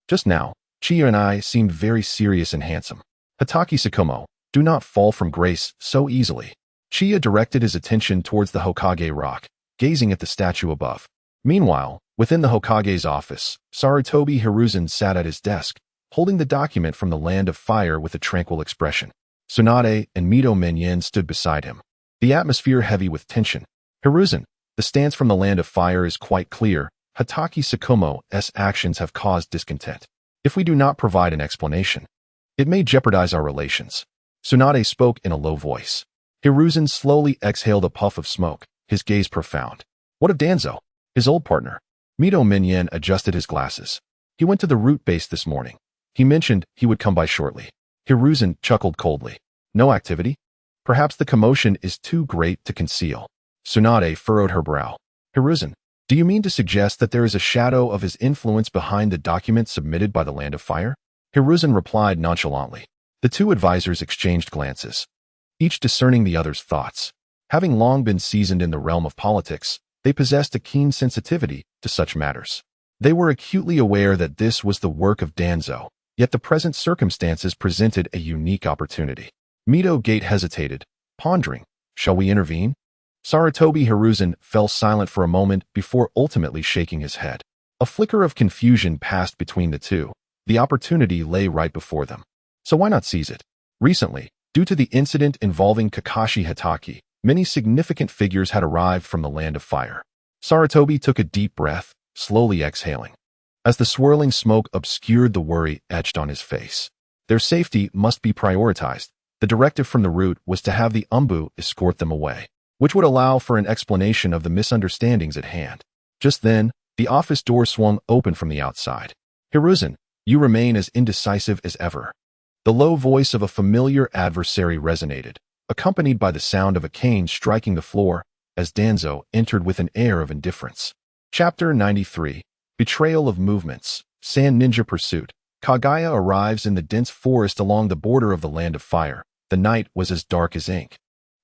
Just now, Chiya and I seemed very serious and handsome. Hatake Tsukumo, do not fall from grace so easily. Chiya directed his attention towards the Hokage rock, gazing at the statue above. Meanwhile, within the Hokage's office, Sarutobi Hiruzen sat at his desk, holding the document from the Land of Fire with a tranquil expression. Tsunade and Mito Minyen stood beside him, the atmosphere heavy with tension. Hiruzen, the stance from the Land of Fire is quite clear. Hatake Tsukumo's actions have caused discontent. If we do not provide an explanation, it may jeopardize our relations. Tsunade spoke in a low voice. Hiruzen slowly exhaled a puff of smoke, his gaze profound. What of Danzo, his old partner? Mito Minyen adjusted his glasses. He went to the root base this morning. He mentioned he would come by shortly. Hiruzen chuckled coldly. No activity? Perhaps the commotion is too great to conceal. Tsunade furrowed her brow. Hiruzen, do you mean to suggest that there is a shadow of his influence behind the document submitted by the Land of Fire? Hiruzen replied nonchalantly. The two advisors exchanged glances, each discerning the other's thoughts. Having long been seasoned in the realm of politics, they possessed a keen sensitivity to such matters. They were acutely aware that this was the work of Danzo, yet the present circumstances presented a unique opportunity. Mito Gate hesitated, pondering, shall we intervene? Sarutobi Hiruzen fell silent for a moment before ultimately shaking his head. A flicker of confusion passed between the two. The opportunity lay right before them. So why not seize it? Recently, due to the incident involving Kakashi Hatake, many significant figures had arrived from the Land of Fire. Sarutobi took a deep breath, slowly exhaling. As the swirling smoke obscured the worry etched on his face. Their safety must be prioritized. The directive from the root was to have the Umbu escort them away, which would allow for an explanation of the misunderstandings at hand. Just then, the office door swung open from the outside. Hiruzen, you remain as indecisive as ever. The low voice of a familiar adversary resonated, accompanied by the sound of a cane striking the floor, as Danzo entered with an air of indifference. Chapter 93, Betrayal of Movements, Sand Ninja Pursuit. Kagaya arrives in the dense forest along the border of the Land of Fire. The night was as dark as ink,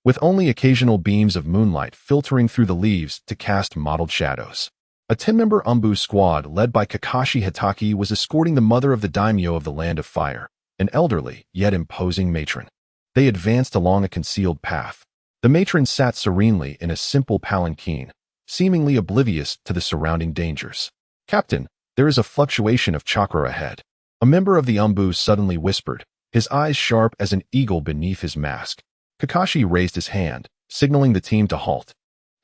with only occasional beams of moonlight filtering through the leaves to cast mottled shadows. A 10-member Umbu squad led by Kakashi Hatake was escorting the mother of the daimyo of the Land of Fire, an elderly yet imposing matron. They advanced along a concealed path. The matron sat serenely in a simple palanquin, seemingly oblivious to the surrounding dangers. Captain, there is a fluctuation of chakra ahead. A member of the Umbu suddenly whispered, his eyes sharp as an eagle beneath his mask. Kakashi raised his hand, signaling the team to halt,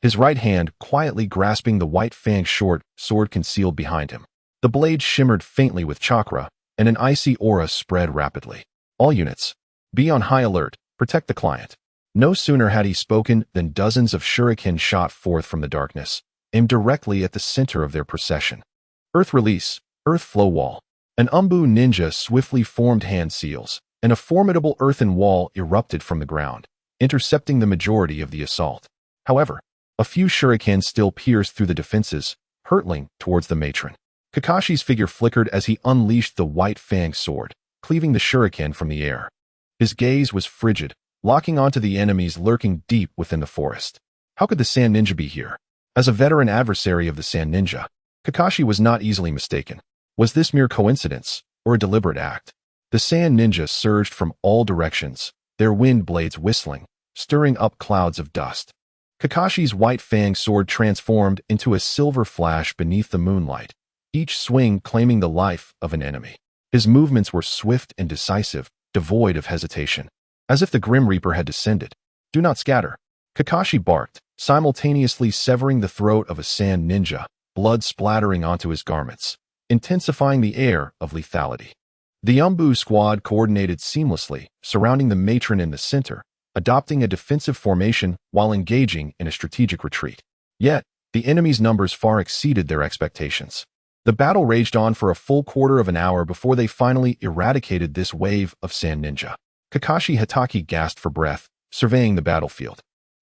his right hand quietly grasping the white fanged short sword concealed behind him. The blade shimmered faintly with chakra, and an icy aura spread rapidly. All units, be on high alert, protect the client. No sooner had he spoken than dozens of shuriken shot forth from the darkness, aimed directly at the center of their procession. Earth release, earth flow wall. An Umbu ninja swiftly formed hand seals, and a formidable earthen wall erupted from the ground, intercepting the majority of the assault. However, a few shurikens still pierced through the defenses, hurtling towards the matron. Kakashi's figure flickered as he unleashed the white fang sword, cleaving the shuriken from the air. His gaze was frigid, locking onto the enemies lurking deep within the forest. How could the Sand Ninja be here? As a veteran adversary of the Sand Ninja, Kakashi was not easily mistaken. Was this mere coincidence, or a deliberate act? The Sand Ninja surged from all directions, their wind blades whistling, stirring up clouds of dust. Kakashi's white fang sword transformed into a silver flash beneath the moonlight, each swing claiming the life of an enemy. His movements were swift and decisive, devoid of hesitation. As if the Grim Reaper had descended. Do not scatter. Kakashi barked, simultaneously severing the throat of a Sand Ninja, blood splattering onto his garments, intensifying the air of lethality. The Umbu squad coordinated seamlessly, surrounding the matron in the center, adopting a defensive formation while engaging in a strategic retreat. Yet, the enemy's numbers far exceeded their expectations. The battle raged on for a full quarter of an hour before they finally eradicated this wave of Sand Ninja. Kakashi Hatake gasped for breath, surveying the battlefield.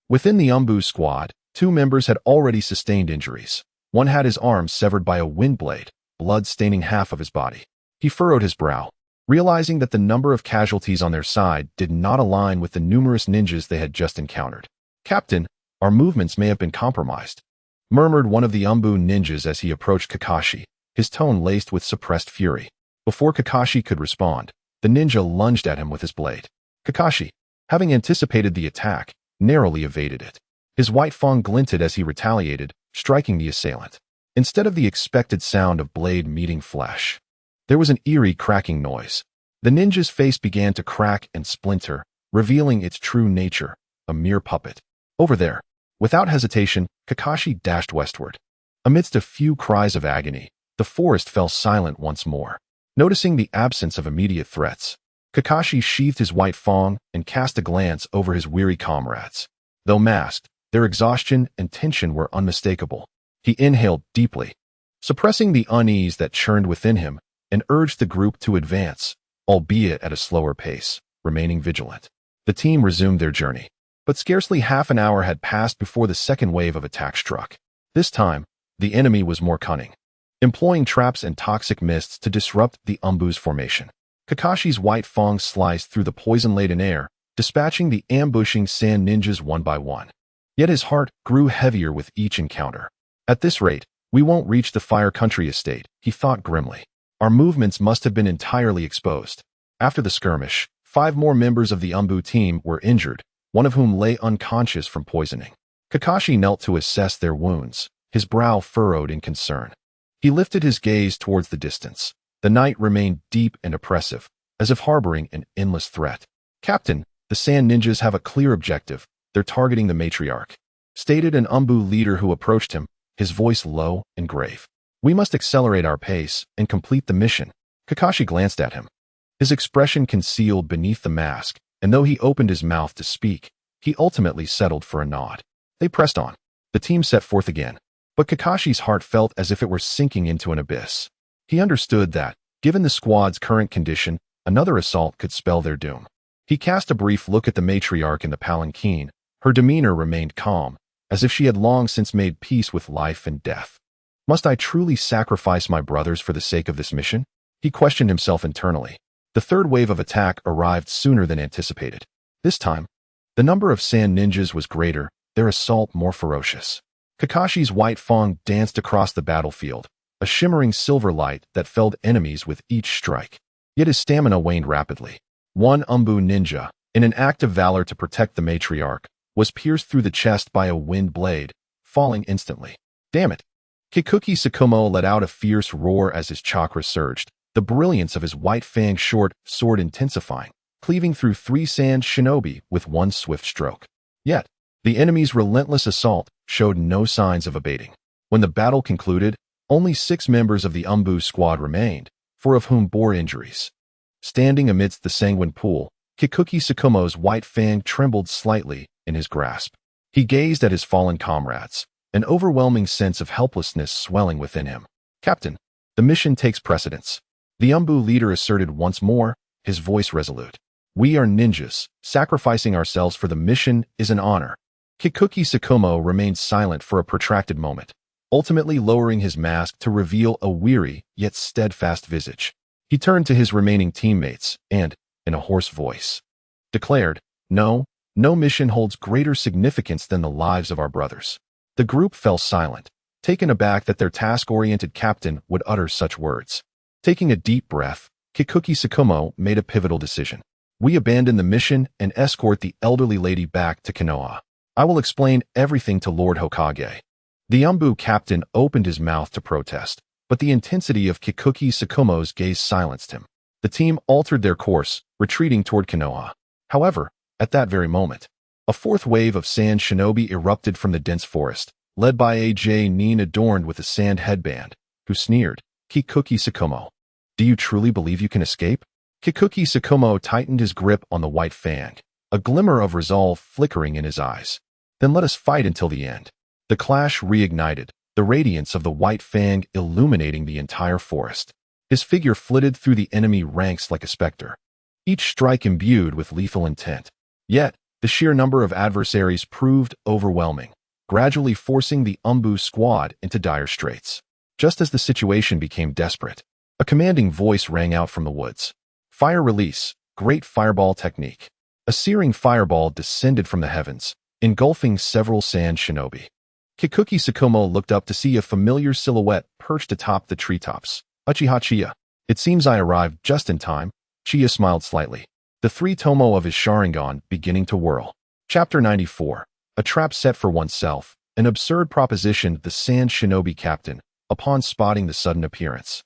Within the Umbu squad, 2 members had already sustained injuries. One had his arm severed by a wind blade, blood staining half of his body. He furrowed his brow, realizing that the number of casualties on their side did not align with the numerous ninjas they had just encountered. "Captain, our movements may have been compromised," murmured one of the Umbu ninjas as he approached Kakashi, his tone laced with suppressed fury. Before Kakashi could respond, the ninja lunged at him with his blade. Kakashi, having anticipated the attack, narrowly evaded it. His white fang glinted as he retaliated, striking the assailant. Instead of the expected sound of blade meeting flesh, there was an eerie cracking noise. The ninja's face began to crack and splinter, revealing its true nature, a mere puppet. Over there. Without hesitation, Kakashi dashed westward. Amidst a few cries of agony, the forest fell silent once more. Noticing the absence of immediate threats, Kakashi sheathed his white fang and cast a glance over his weary comrades. Though masked, their exhaustion and tension were unmistakable. He inhaled deeply, suppressing the unease that churned within him, and urged the group to advance, albeit at a slower pace, remaining vigilant. The team resumed their journey, but scarcely half an hour had passed before the second wave of attack struck. This time, the enemy was more cunning, employing traps and toxic mists to disrupt the Umbu's formation. Kakashi's white fang sliced through the poison-laden air, dispatching the ambushing Sand Ninjas one by one. Yet his heart grew heavier with each encounter. At this rate, we won't reach the Fire Country estate, he thought grimly. Our movements must have been entirely exposed. After the skirmish, 5 more members of the Umbu team were injured, one of whom lay unconscious from poisoning. Kakashi knelt to assess their wounds, his brow furrowed in concern. He lifted his gaze towards the distance. The night remained deep and oppressive, as if harboring an endless threat. "Captain, the Sand Ninjas have a clear objective. They're targeting the matriarch," stated an Umbu leader who approached him, his voice low and grave. "We must accelerate our pace and complete the mission." Kakashi glanced at him, his expression concealed beneath the mask, and though he opened his mouth to speak, he ultimately settled for a nod. They pressed on. The team set forth again, but Kakashi's heart felt as if it were sinking into an abyss. He understood that, given the squad's current condition, another assault could spell their doom. He cast a brief look at the matriarch in the palanquin. Her demeanor remained calm, as if she had long since made peace with life and death. "Must I truly sacrifice my brothers for the sake of this mission?" He questioned himself internally. The third wave of attack arrived sooner than anticipated. This time, the number of Sand Ninjas was greater, their assault more ferocious. Kakashi's white fang danced across the battlefield, a shimmering silver light that felled enemies with each strike. Yet his stamina waned rapidly. One Umbu ninja, in an act of valor to protect the matriarch, was pierced through the chest by a wind blade, falling instantly. "Damn it!" Kikuki Tsukumo let out a fierce roar as his chakra surged, the brilliance of his white fang short sword intensifying, cleaving through 3 sand shinobi with one swift stroke. Yet, the enemy's relentless assault showed no signs of abating. When the battle concluded, only 6 members of the Umbu squad remained, 4 of whom bore injuries. Standing amidst the sanguine pool, Kikuki Tsukumo's white fang trembled slightly in his grasp. He gazed at his fallen comrades, an overwhelming sense of helplessness swelling within him. "Captain, the mission takes precedence," the Umbu leader asserted once more, his voice resolute. "We are ninjas. Sacrificing ourselves for the mission is an honor." Kikuki Tsukumo remained silent for a protracted moment, ultimately lowering his mask to reveal a weary yet steadfast visage. He turned to his remaining teammates and, in a hoarse voice, declared, "No mission holds greater significance than the lives of our brothers." The group fell silent, taken aback that their task-oriented captain would utter such words. Taking a deep breath, Kikuki Tsukumo made a pivotal decision. "We abandon the mission and escort the elderly lady back to Konoha. I will explain everything to Lord Hokage." The Umbu captain opened his mouth to protest, but the intensity of Kikuki Tsukumo's gaze silenced him. The team altered their course, retreating toward Konoha. However, at that very moment, a fourth wave of sand shinobi erupted from the dense forest, led by a Nin adorned with a sand headband, who sneered, "Kikuki Tsukumo, do you truly believe you can escape?" Kikuki Tsukumo tightened his grip on the white fang, a glimmer of resolve flickering in his eyes. "Then let us fight until the end." The clash reignited, the radiance of the white fang illuminating the entire forest. His figure flitted through the enemy ranks like a specter, each strike imbued with lethal intent. Yet, the sheer number of adversaries proved overwhelming, gradually forcing the Umbu squad into dire straits. Just as the situation became desperate, a commanding voice rang out from the woods. "Fire release, great fireball technique." A searing fireball descended from the heavens, engulfing several sand shinobi. Kikuki Tsukumo looked up to see a familiar silhouette perched atop the treetops. "Uchiha Chiya. It seems I arrived just in time." Chiya smiled slightly, the three tomo of his Sharingan beginning to whirl. Chapter 94. A trap set for oneself, an absurd proposition. The sand shinobi captain, upon spotting the sudden appearance,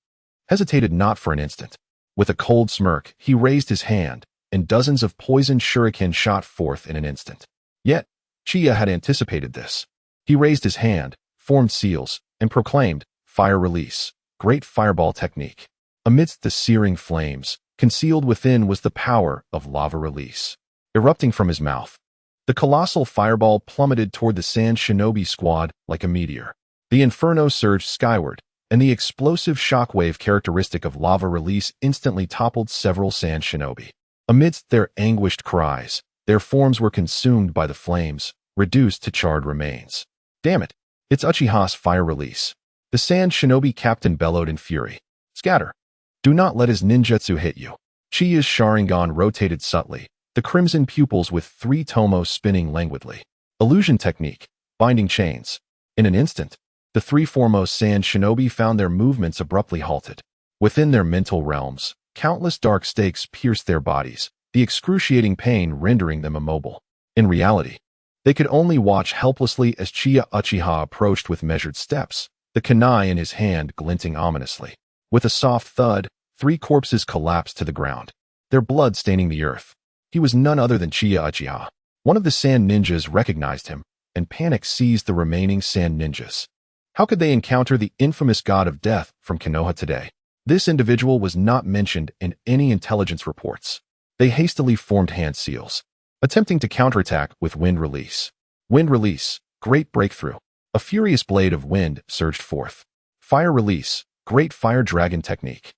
hesitated not for an instant. With a cold smirk, he raised his hand, and dozens of poisoned shuriken shot forth in an instant. Yet, Chiya had anticipated this. He raised his hand, formed seals, and proclaimed, "Fire release, great fireball technique." Amidst the searing flames, concealed within was the power of lava release. Erupting from his mouth, the colossal fireball plummeted toward the sand shinobi squad like a meteor. The inferno surged skyward, and the explosive shockwave characteristic of lava release instantly toppled several sand shinobi. Amidst their anguished cries, their forms were consumed by the flames, reduced to charred remains. "Damn it, it's Uchiha's fire release." The sand shinobi captain bellowed in fury. "Scatter. Do not let his ninjutsu hit you." Chiya's Sharingan rotated subtly, the crimson pupils with three tomos spinning languidly. Illusion technique, binding chains. In an instant, the three foremost sand shinobi found their movements abruptly halted. Within their mental realms, countless dark stakes pierced their bodies, the excruciating pain rendering them immobile. In reality, they could only watch helplessly as Chiya Uchiha approached with measured steps, the kunai in his hand glinting ominously. With a soft thud, three corpses collapsed to the ground, their blood staining the earth. He was none other than Chiya Uchiha. One of the sand ninjas recognized him, and panic seized the remaining sand ninjas. How could they encounter the infamous god of death from Konoha today? This individual was not mentioned in any intelligence reports. They hastily formed hand seals, attempting to counterattack with wind release. Wind release, great breakthrough. A furious blade of wind surged forth. Fire release, great fire dragon technique.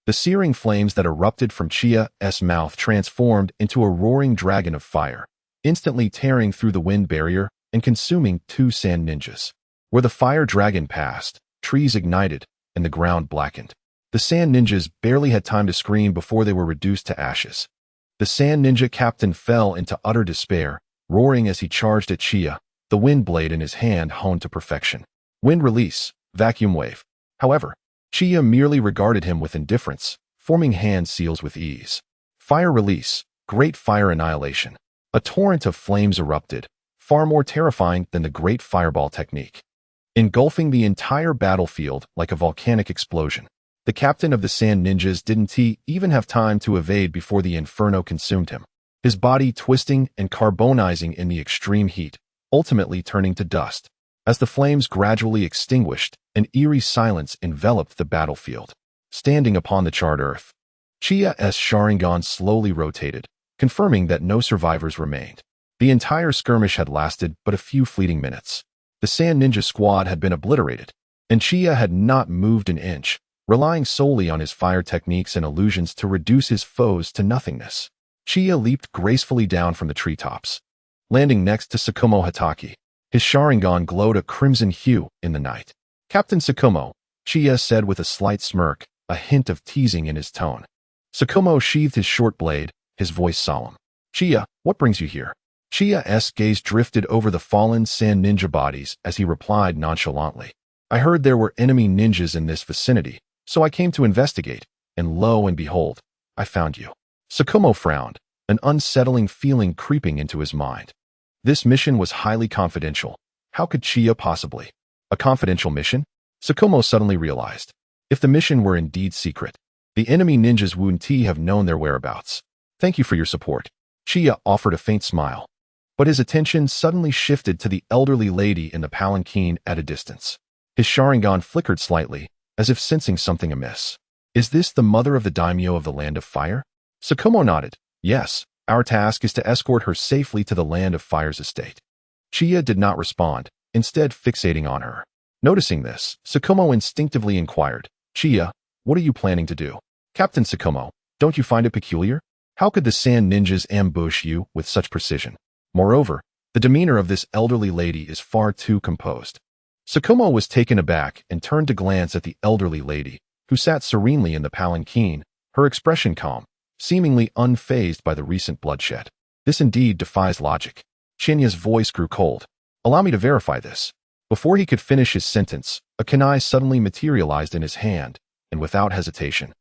The searing flames that erupted from Chiya's mouth transformed into a roaring dragon of fire, instantly tearing through the wind barrier and consuming two sand ninjas. Where the fire dragon passed, trees ignited and the ground blackened. The sand ninjas barely had time to scream before they were reduced to ashes. The sand ninja captain fell into utter despair, roaring as he charged at Chiya, the wind blade in his hand honed to perfection. Wind release, vacuum wave. However, Chiya merely regarded him with indifference, forming hand seals with ease. Fire release, great fire annihilation. A torrent of flames erupted, far more terrifying than the great fireball technique, engulfing the entire battlefield like a volcanic explosion. The captain of the sand ninjas didn't even have time to evade before the inferno consumed him, his body twisting and carbonizing in the extreme heat, ultimately turning to dust. As the flames gradually extinguished, an eerie silence enveloped the battlefield. Standing upon the charred earth, Chiya's Sharingan slowly rotated, confirming that no survivors remained. The entire skirmish had lasted but a few fleeting minutes. The sand ninja squad had been obliterated, and Chiya had not moved an inch, relying solely on his fire techniques and illusions to reduce his foes to nothingness. Chiya leaped gracefully down from the treetops, landing next to Tsukumo Hatake. His Sharingan glowed a crimson hue in the night. Captain Tsukumo, Chiya said with a slight smirk, a hint of teasing in his tone. Tsukumo sheathed his short blade, his voice solemn. Chiya, what brings you here? Chiya's gaze drifted over the fallen sand ninja bodies as he replied nonchalantly. I heard there were enemy ninjas in this vicinity, so I came to investigate, and lo and behold, I found you. Tsukumo frowned, an unsettling feeling creeping into his mind. This mission was highly confidential. How could Chiya possibly? A confidential mission? Tsukumo suddenly realized. If the mission were indeed secret, the enemy ninjas wouldn't have known their whereabouts. Thank you for your support. Chiya offered a faint smile. But his attention suddenly shifted to the elderly lady in the palanquin at a distance. His Sharingan flickered slightly, as if sensing something amiss. Is this the mother of the daimyo of the Land of Fire? Tsukumo nodded. Yes, our task is to escort her safely to the Land of Fire's estate. Chiya did not respond, instead fixating on her. Noticing this, Tsukumo instinctively inquired, Chiya, what are you planning to do? Captain Tsukumo, don't you find it peculiar? How could the sand ninjas ambush you with such precision? Moreover, the demeanor of this elderly lady is far too composed. Tsukumo was taken aback and turned to glance at the elderly lady, who sat serenely in the palanquin, her expression calm, seemingly unfazed by the recent bloodshed. This indeed defies logic. Qinye's voice grew cold. Allow me to verify this. Before he could finish his sentence, a kunai suddenly materialized in his hand, and without hesitation,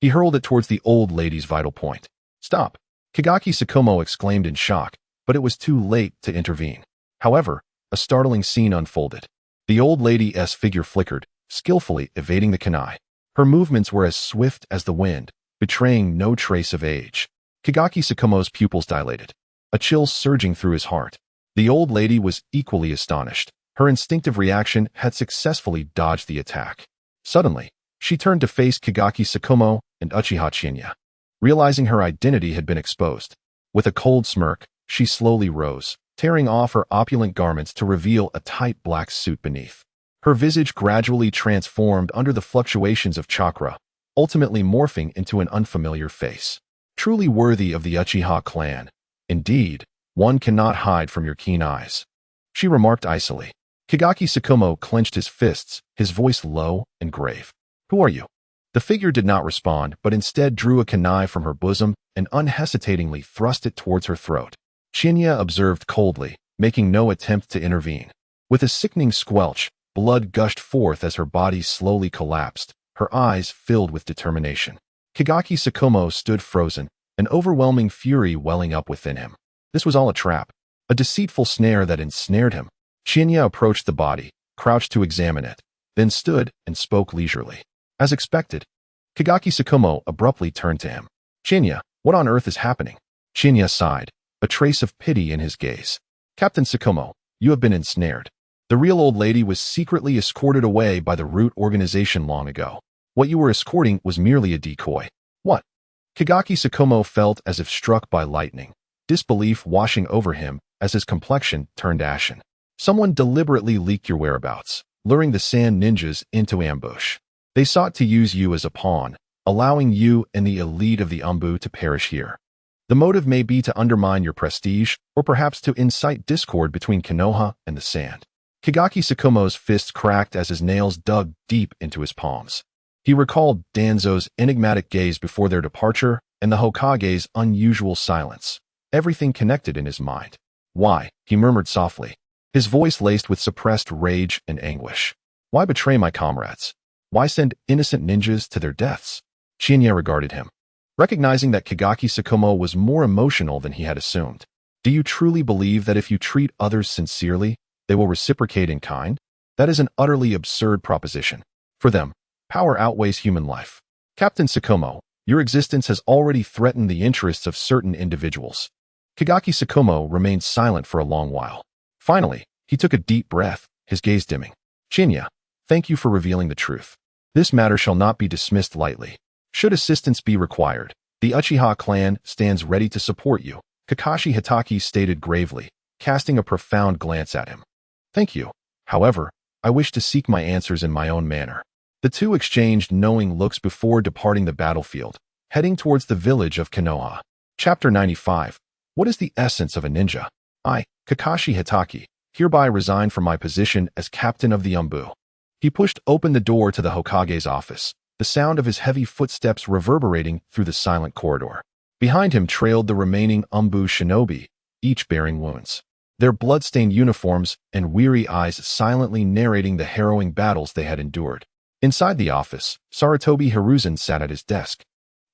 he hurled it towards the old lady's vital point. Stop! Kagaki Tsukumo exclaimed in shock, but it was too late to intervene. However, a startling scene unfolded. The old lady's figure flickered, skillfully evading the kunai. Her movements were as swift as the wind, betraying no trace of age. Kagaki Tsukumo's pupils dilated, a chill surging through his heart. The old lady was equally astonished. Her instinctive reaction had successfully dodged the attack. Suddenly, she turned to face Kagaki Tsukumo and Uchiha Qianye. Realizing her identity had been exposed, with a cold smirk, she slowly rose, tearing off her opulent garments to reveal a tight black suit beneath. Her visage gradually transformed under the fluctuations of chakra, ultimately morphing into an unfamiliar face. Truly worthy of the Uchiha clan. Indeed, one cannot hide from your keen eyes, she remarked icily. Kagaki Tsukumo clenched his fists, his voice low and grave. Who are you? The figure did not respond, but instead drew a kunai from her bosom and unhesitatingly thrust it towards her throat. Chinya observed coldly, making no attempt to intervene. With a sickening squelch, blood gushed forth as her body slowly collapsed, her eyes filled with determination. Kagaki Tsukumo stood frozen, an overwhelming fury welling up within him. This was all a trap, a deceitful snare that ensnared him. Chinya approached the body, crouched to examine it, then stood and spoke leisurely. As expected, Kagaki Tsukumo abruptly turned to him. Chinya, what on earth is happening? Chinya sighed, a trace of pity in his gaze. Captain Tsukumo, you have been ensnared. The real old lady was secretly escorted away by the root organization long ago. What you were escorting was merely a decoy. What? Kagaki Tsukumo felt as if struck by lightning, disbelief washing over him as his complexion turned ashen. Someone deliberately leaked your whereabouts, luring the sand ninjas into ambush. They sought to use you as a pawn, allowing you and the elite of the Umbu to perish here. The motive may be to undermine your prestige, or perhaps to incite discord between Konoha and the sand. Kagaki Tsukumo's fists cracked as his nails dug deep into his palms. He recalled Danzo's enigmatic gaze before their departure and the Hokage's unusual silence. Everything connected in his mind. Why? He murmured softly, his voice laced with suppressed rage and anguish. Why betray my comrades? Why send innocent ninjas to their deaths? Chinya regarded him, recognizing that Kagaki Tsukumo was more emotional than he had assumed. Do you truly believe that if you treat others sincerely, they will reciprocate in kind? That is an utterly absurd proposition. For them, power outweighs human life. Captain Tsukumo, your existence has already threatened the interests of certain individuals. Kagaki Tsukumo remained silent for a long while. Finally, he took a deep breath, his gaze dimming. Chinya, thank you for revealing the truth. This matter shall not be dismissed lightly. Should assistance be required, the Uchiha clan stands ready to support you, Kakashi Hitaki stated gravely, casting a profound glance at him. Thank you. However, I wish to seek my answers in my own manner. The two exchanged knowing looks before departing the battlefield, heading towards the village of Konoha. Chapter 95. What is the essence of a ninja? I, Kakashi Hitaki, hereby resign from my position as captain of the Umbu. He pushed open the door to the Hokage's office, the sound of his heavy footsteps reverberating through the silent corridor. Behind him trailed the remaining Umbu shinobi, each bearing wounds, their blood-stained uniforms and weary eyes silently narrating the harrowing battles they had endured. Inside the office, Sarutobi Hiruzen sat at his desk,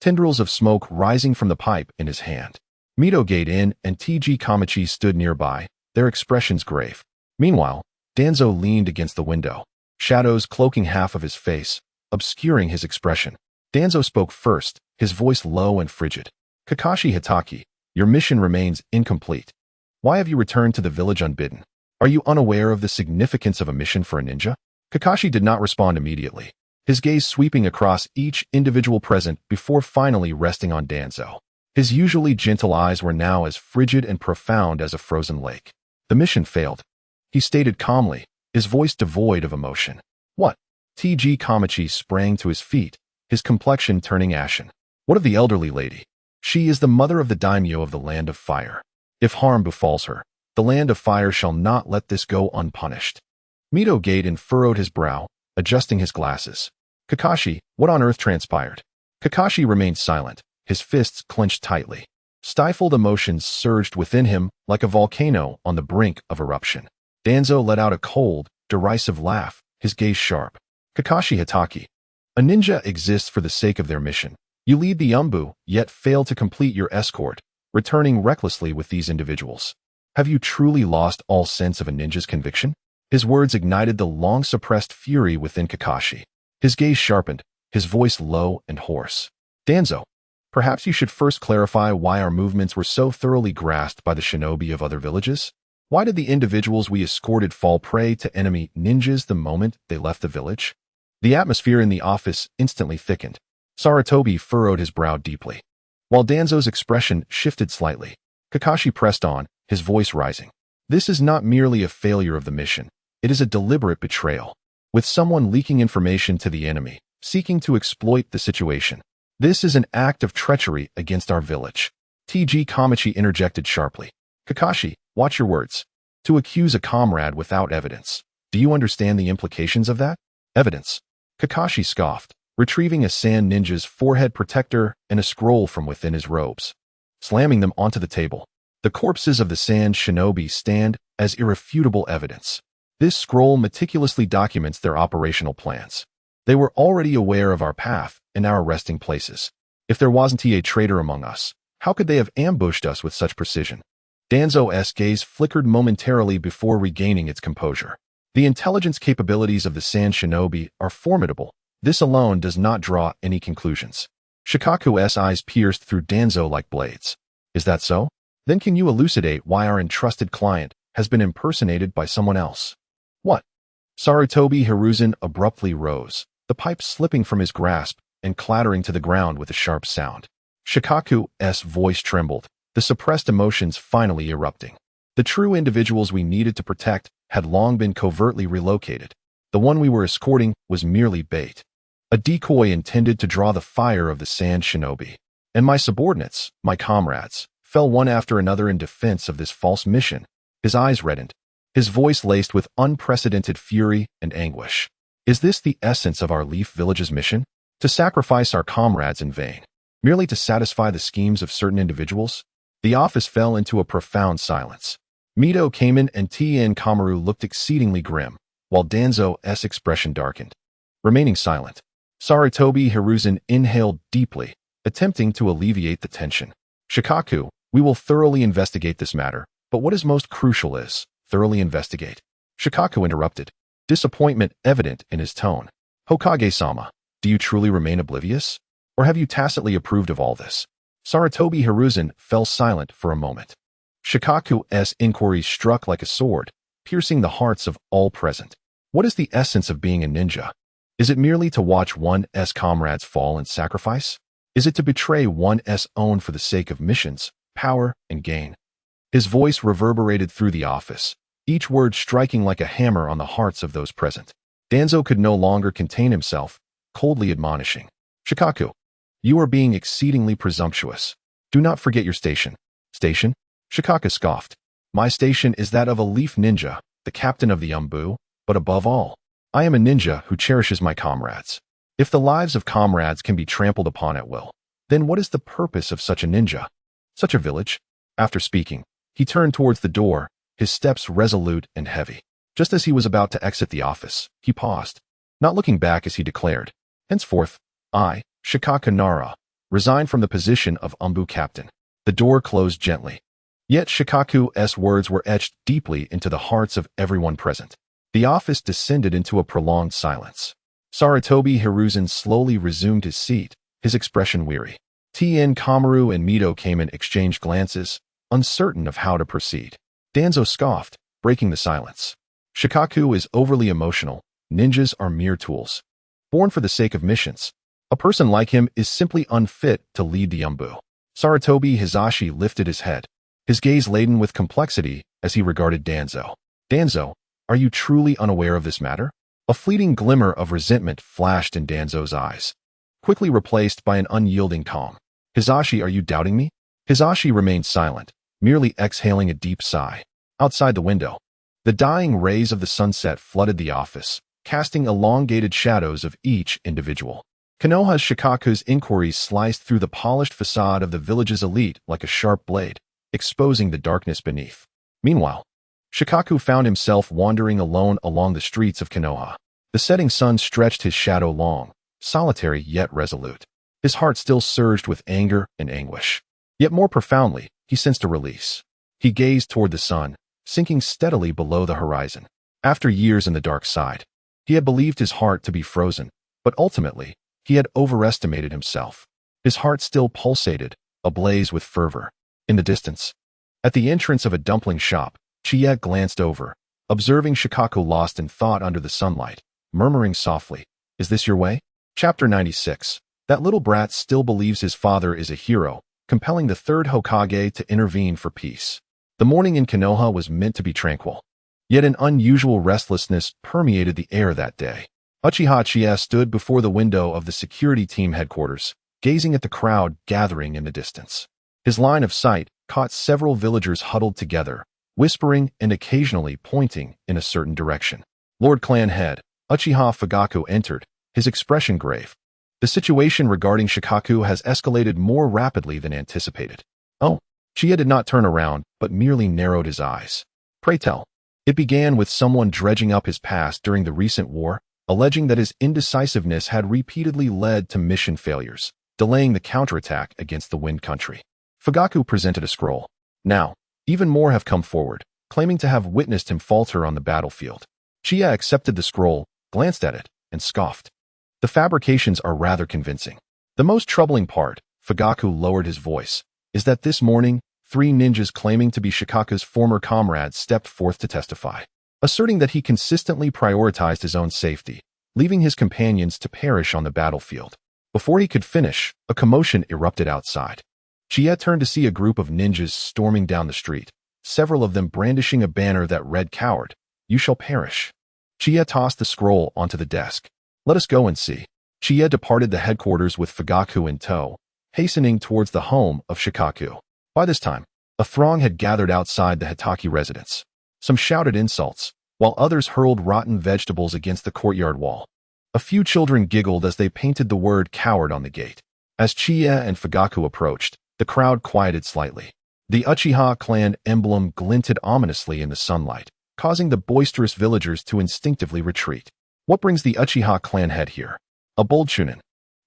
tendrils of smoke rising from the pipe in his hand. Mito Gaiden and T.G. Kamachi stood nearby, their expressions grave. Meanwhile, Danzo leaned against the window, shadows cloaking half of his face, obscuring his expression. Danzo spoke first, his voice low and frigid. Kakashi Hitaki, your mission remains incomplete. Why have you returned to the village unbidden? Are you unaware of the significance of a mission for a ninja? Kakashi did not respond immediately, his gaze sweeping across each individual present before finally resting on Danzo. His usually gentle eyes were now as frigid and profound as a frozen lake. The mission failed, he stated calmly, his voice devoid of emotion. What? T.G. Kamachi sprang to his feet, his complexion turning ashen. What of the elderly lady? She is the mother of the daimyo of the Land of Fire. If harm befalls her, the Land of Fire shall not let this go unpunished. Mito Gaiden furrowed his brow, adjusting his glasses. Kakashi, what on earth transpired? Kakashi remained silent, his fists clenched tightly. Stifled emotions surged within him like a volcano on the brink of eruption. Danzo let out a cold, derisive laugh, his gaze sharp. Kakashi Hitaki, a ninja exists for the sake of their mission. You lead the Umbu, yet fail to complete your escort, returning recklessly with these individuals. Have you truly lost all sense of a ninja's conviction? His words ignited the long-suppressed fury within Kakashi. His gaze sharpened, his voice low and hoarse. Danzo, perhaps you should first clarify why our movements were so thoroughly grasped by the shinobi of other villages? Why did the individuals we escorted fall prey to enemy ninjas the moment they left the village? The atmosphere in the office instantly thickened. Sarutobi furrowed his brow deeply. While Danzo's expression shifted slightly, Kakashi pressed on, his voice rising. This is not merely a failure of the mission. It is a deliberate betrayal, with someone leaking information to the enemy, seeking to exploit the situation. This is an act of treachery against our village. T.G. Kamachi interjected sharply. Kakashi, watch your words. To accuse a comrade without evidence. Do you understand the implications of that? Evidence. Kakashi scoffed, retrieving a sand ninja's forehead protector and a scroll from within his robes, slamming them onto the table. The corpses of the sand shinobi stand as irrefutable evidence. This scroll meticulously documents their operational plans. They were already aware of our path and our resting places. If there wasn't a traitor among us, how could they have ambushed us with such precision? Danzo's gaze flickered momentarily before regaining its composure. The intelligence capabilities of the sand shinobi are formidable. This alone does not draw any conclusions. Shikaku's eyes pierced through Danzo like blades. Is that so? Then can you elucidate why our entrusted client has been impersonated by someone else? What? Sarutobi Hiruzen abruptly rose, the pipe slipping from his grasp and clattering to the ground with a sharp sound. Shikaku's voice trembled, the suppressed emotions finally erupting. The true individuals we needed to protect had long been covertly relocated. The one we were escorting was merely bait, a decoy intended to draw the fire of the sand shinobi. And my subordinates, my comrades, fell one after another in defense of this false mission. His eyes reddened, his voice laced with unprecedented fury and anguish. Is this the essence of our Leaf Village's mission? To sacrifice our comrades in vain, merely to satisfy the schemes of certain individuals? The office fell into a profound silence. Mito Kamen and Tien Kamaru looked exceedingly grim, while Danzo's expression darkened. Remaining silent, Sarutobi Hiruzen inhaled deeply, attempting to alleviate the tension. Shikaku, we will thoroughly investigate this matter, but what is most crucial is, thoroughly investigate. Shikaku interrupted, disappointment evident in his tone. Hokage-sama, do you truly remain oblivious? Or have you tacitly approved of all this? Sarutobi Hiruzen fell silent for a moment. Shikaku's inquiry struck like a sword, piercing the hearts of all present. What is the essence of being a ninja? Is it merely to watch one's comrades fall in sacrifice? Is it to betray one's own for the sake of missions, power, and gain? His voice reverberated through the office, each word striking like a hammer on the hearts of those present. Danzo could no longer contain himself, coldly admonishing. Shikaku, you are being exceedingly presumptuous. Do not forget your station. Station? Shikaku scoffed. My station is that of a leaf ninja, the captain of the Umbu, but above all, I am a ninja who cherishes my comrades. If the lives of comrades can be trampled upon at will, then what is the purpose of such a ninja? Such a village? After speaking, he turned towards the door, his steps resolute and heavy. Just as he was about to exit the office, he paused, not looking back as he declared, "Henceforth, I, Shikaka Nara, resign from the position of Umbu captain." The door closed gently. Yet Shikaku's words were etched deeply into the hearts of everyone present. The office descended into a prolonged silence. Sarutobi Hiruzen slowly resumed his seat, his expression weary. Tien Kamaru and Mito came and exchanged glances, uncertain of how to proceed. Danzo scoffed, breaking the silence. Shikaku is overly emotional. Ninjas are mere tools, born for the sake of missions. A person like him is simply unfit to lead the Umbu. Sarutobi Hizashi lifted his head, his gaze laden with complexity as he regarded Danzo. Danzo, are you truly unaware of this matter? A fleeting glimmer of resentment flashed in Danzo's eyes, quickly replaced by an unyielding calm. Hizashi, are you doubting me? Hizashi remained silent, merely exhaling a deep sigh. Outside the window, the dying rays of the sunset flooded the office, casting elongated shadows of each individual. Konoha's Shikaku's inquiries sliced through the polished facade of the village's elite like a sharp blade, exposing the darkness beneath. Meanwhile, Shikaku found himself wandering alone along the streets of Konoha. The setting sun stretched his shadow long, solitary yet resolute. His heart still surged with anger and anguish. Yet more profoundly, he sensed a release. He gazed toward the sun, sinking steadily below the horizon. After years in the dark side, he had believed his heart to be frozen, but ultimately, he had overestimated himself. His heart still pulsated, ablaze with fervor. In the distance, at the entrance of a dumpling shop, Chiya glanced over, observing Shikaku lost in thought under the sunlight, murmuring softly, "Is this your way?" Chapter 96. That little brat still believes his father is a hero, compelling the third Hokage to intervene for peace. The morning in Konoha was meant to be tranquil. Yet an unusual restlessness permeated the air that day. Uchiha Qianye stood before the window of the security team headquarters, gazing at the crowd gathering in the distance. His line of sight caught several villagers huddled together, whispering and occasionally pointing in a certain direction. Lord Clan Head, Uchiha Fugaku entered, his expression grave. The situation regarding Shikaku has escalated more rapidly than anticipated. Oh, Chiya did not turn around, but merely narrowed his eyes. Pray tell. It began with someone dredging up his past during the recent war, alleging that his indecisiveness had repeatedly led to mission failures, delaying the counterattack against the Wind Country. Fugaku presented a scroll. Now, even more have come forward, claiming to have witnessed him falter on the battlefield. Chiya accepted the scroll, glanced at it, and scoffed. The fabrications are rather convincing. The most troubling part, Fugaku lowered his voice, is that this morning, 3 ninjas claiming to be Shikaku's former comrades stepped forth to testify, asserting that he consistently prioritized his own safety, leaving his companions to perish on the battlefield. Before he could finish, a commotion erupted outside. Chiya turned to see a group of ninjas storming down the street, several of them brandishing a banner that read, "Coward, you shall perish." Chiya tossed the scroll onto the desk. "Let us go and see." Chiya departed the headquarters with Fugaku in tow, hastening towards the home of Shikaku. By this time, a throng had gathered outside the Hitaki residence. Some shouted insults, while others hurled rotten vegetables against the courtyard wall. A few children giggled as they painted the word "coward" on the gate. As Chiya and Fugaku approached, the crowd quieted slightly. The Uchiha clan emblem glinted ominously in the sunlight, causing the boisterous villagers to instinctively retreat. What brings the Uchiha clan head here? A bold Chunin,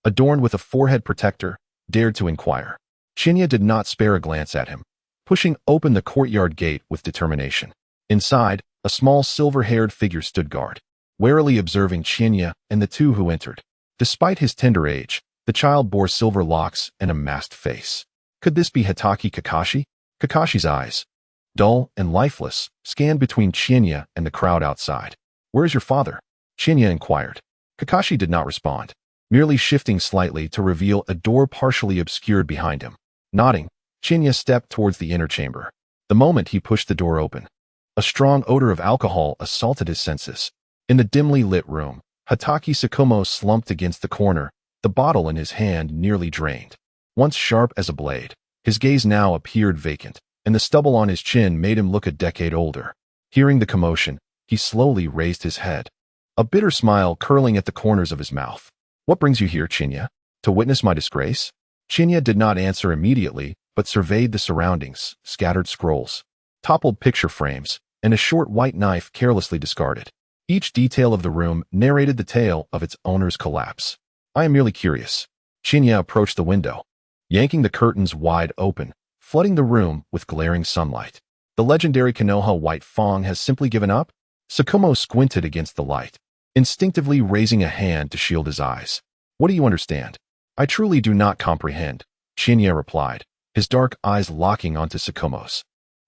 adorned with a forehead protector, dared to inquire. Chinya did not spare a glance at him, pushing open the courtyard gate with determination. Inside, a small silver-haired figure stood guard, warily observing Chinya and the two who entered. Despite his tender age, the child bore silver locks and a masked face. Could this be Hitaki Kakashi? Kakashi's eyes, dull and lifeless, scanned between Chinya and the crowd outside. "Where is your father?" Chinya inquired. Kakashi did not respond, merely shifting slightly to reveal a door partially obscured behind him. Nodding, Chinya stepped towards the inner chamber. The moment he pushed the door open, a strong odor of alcohol assaulted his senses. In the dimly lit room, Hitaki Sakumo slumped against the corner, the bottle in his hand nearly drained. Once sharp as a blade, his gaze now appeared vacant, and the stubble on his chin made him look a decade older. Hearing the commotion, he slowly raised his head. a bitter smile curling at the corners of his mouth. What brings you here, Chinya? To witness my disgrace? Chinya did not answer immediately, but surveyed the surroundings, scattered scrolls, toppled picture frames, and a short white knife carelessly discarded. Each detail of the room narrated the tale of its owner's collapse. I am merely curious. Chinya approached the window, yanking the curtains wide open, flooding the room with glaring sunlight. The legendary Konoha White Fong has simply given up? Tsukumo squinted against the light, instinctively raising a hand to shield his eyes. What do you understand? I truly do not comprehend, Chinya replied, his dark eyes locking onto Tsukumo's.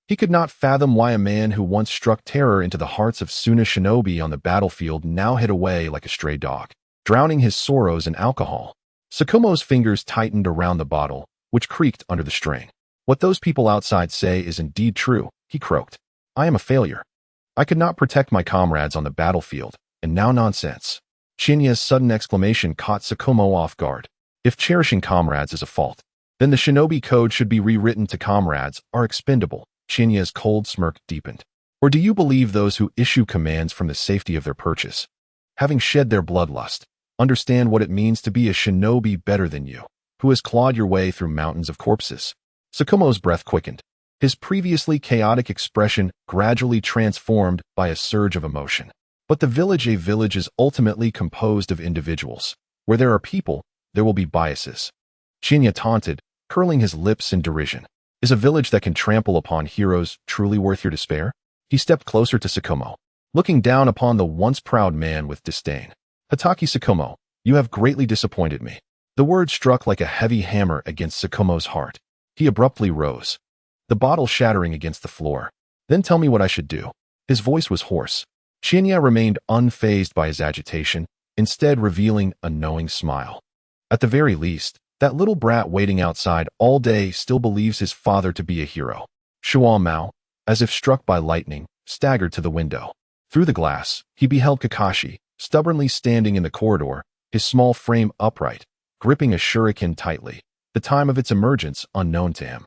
He could not fathom why a man who once struck terror into the hearts of Suna shinobi on the battlefield now hid away like a stray dog, drowning his sorrows in alcohol. Tsukumo's fingers tightened around the bottle, which creaked under the strain. What those people outside say is indeed true, he croaked. I am a failure. I could not protect my comrades on the battlefield, and now nonsense. Chinya's sudden exclamation caught Tsukumo off guard. If cherishing comrades is a fault, then the shinobi code should be rewritten to comrades are expendable. Chinya's cold smirk deepened. Or do you believe those who issue commands from the safety of their perches, having shed their bloodlust, understand what it means to be a shinobi better than you, who has clawed your way through mountains of corpses? Tsukumo's breath quickened. His previously chaotic expression gradually transformed by a surge of emotion. But a village is ultimately composed of individuals. Where there are people, there will be biases. Chinya taunted, curling his lips in derision. Is a village that can trample upon heroes truly worth your despair? He stepped closer to Tsukumo, looking down upon the once proud man with disdain. Hatake Tsukumo, you have greatly disappointed me. The word struck like a heavy hammer against Tsukumo's heart. He abruptly rose, the bottle shattering against the floor. Then tell me what I should do. His voice was hoarse. Chinya remained unfazed by his agitation, instead revealing a knowing smile. At the very least, that little brat waiting outside all day still believes his father to be a hero. Shuan Mao, as if struck by lightning, staggered to the window. Through the glass, he beheld Kakashi, stubbornly standing in the corridor, his small frame upright, gripping a shuriken tightly, the time of its emergence unknown to him.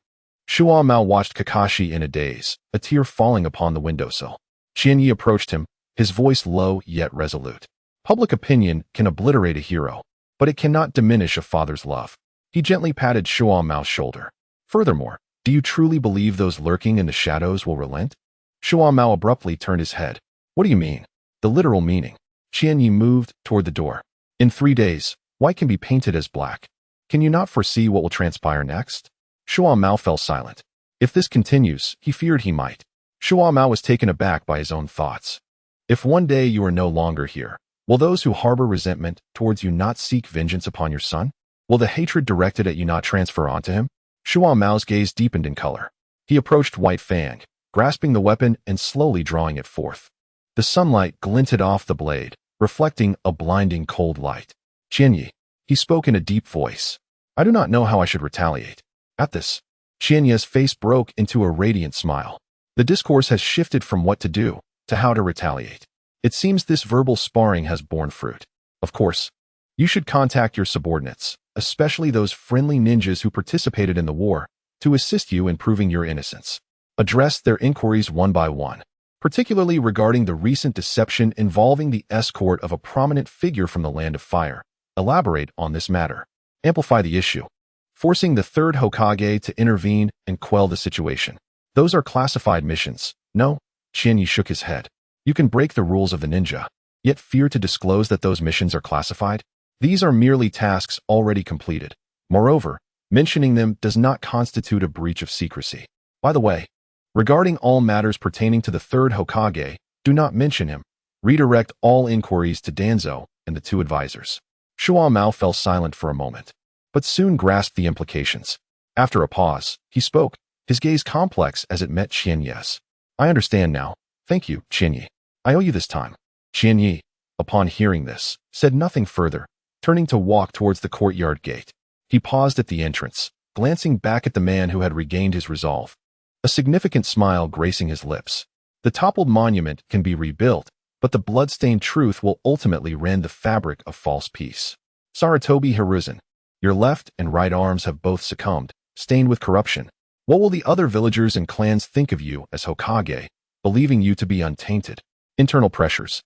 Shuan Mao watched Kakashi in a daze, a tear falling upon the windowsill. Qianye approached him, his voice low yet resolute. Public opinion can obliterate a hero, but it cannot diminish a father's love. He gently patted Shuan Mao's shoulder. Furthermore, do you truly believe those lurking in the shadows will relent? Shuan Mao abruptly turned his head. What do you mean? The literal meaning. Qianye moved toward the door. In 3 days, white can be painted as black. Can you not foresee what will transpire next? Shuan Mao fell silent. If this continues, he feared he might. Shuan Mao was taken aback by his own thoughts. If one day you are no longer here, will those who harbor resentment towards you not seek vengeance upon your son? Will the hatred directed at you not transfer onto him? Shuan Mao's gaze deepened in color. He approached White Fang, grasping the weapon and slowly drawing it forth. The sunlight glinted off the blade, reflecting a blinding cold light. Qianye, he spoke in a deep voice. I do not know how I should retaliate. At this, Qianye's face broke into a radiant smile. The discourse has shifted from what to do to how to retaliate. It seems this verbal sparring has borne fruit. Of course, you should contact your subordinates, especially those friendly ninjas who participated in the war, to assist you in proving your innocence. Address their inquiries one by one, particularly regarding the recent deception involving the escort of a prominent figure from the Land of Fire. Elaborate on this matter. Amplify the issue, forcing the third Hokage to intervene and quell the situation. Those are classified missions. No, Qianye shook his head. You can break the rules of the ninja, yet fear to disclose that those missions are classified? These are merely tasks already completed. Moreover, mentioning them does not constitute a breach of secrecy. By the way, regarding all matters pertaining to the third Hokage, do not mention him. Redirect all inquiries to Danzo and the 2 advisors. Shuan Mao fell silent for a moment, but soon grasped the implications. After a pause, he spoke, his gaze complex as it met Qianye's. I understand now. Thank you, Qianye. I owe you this time. Qianye, upon hearing this, said nothing further, turning to walk towards the courtyard gate. He paused at the entrance, glancing back at the man who had regained his resolve, a significant smile gracing his lips. The toppled monument can be rebuilt, but the blood-stained truth will ultimately rend the fabric of false peace. Sarutobi Hiruzen, your left and right arms have both succumbed, stained with corruption. What will the other villagers and clans think of you as Hokage, believing you to be untainted? Internal pressures.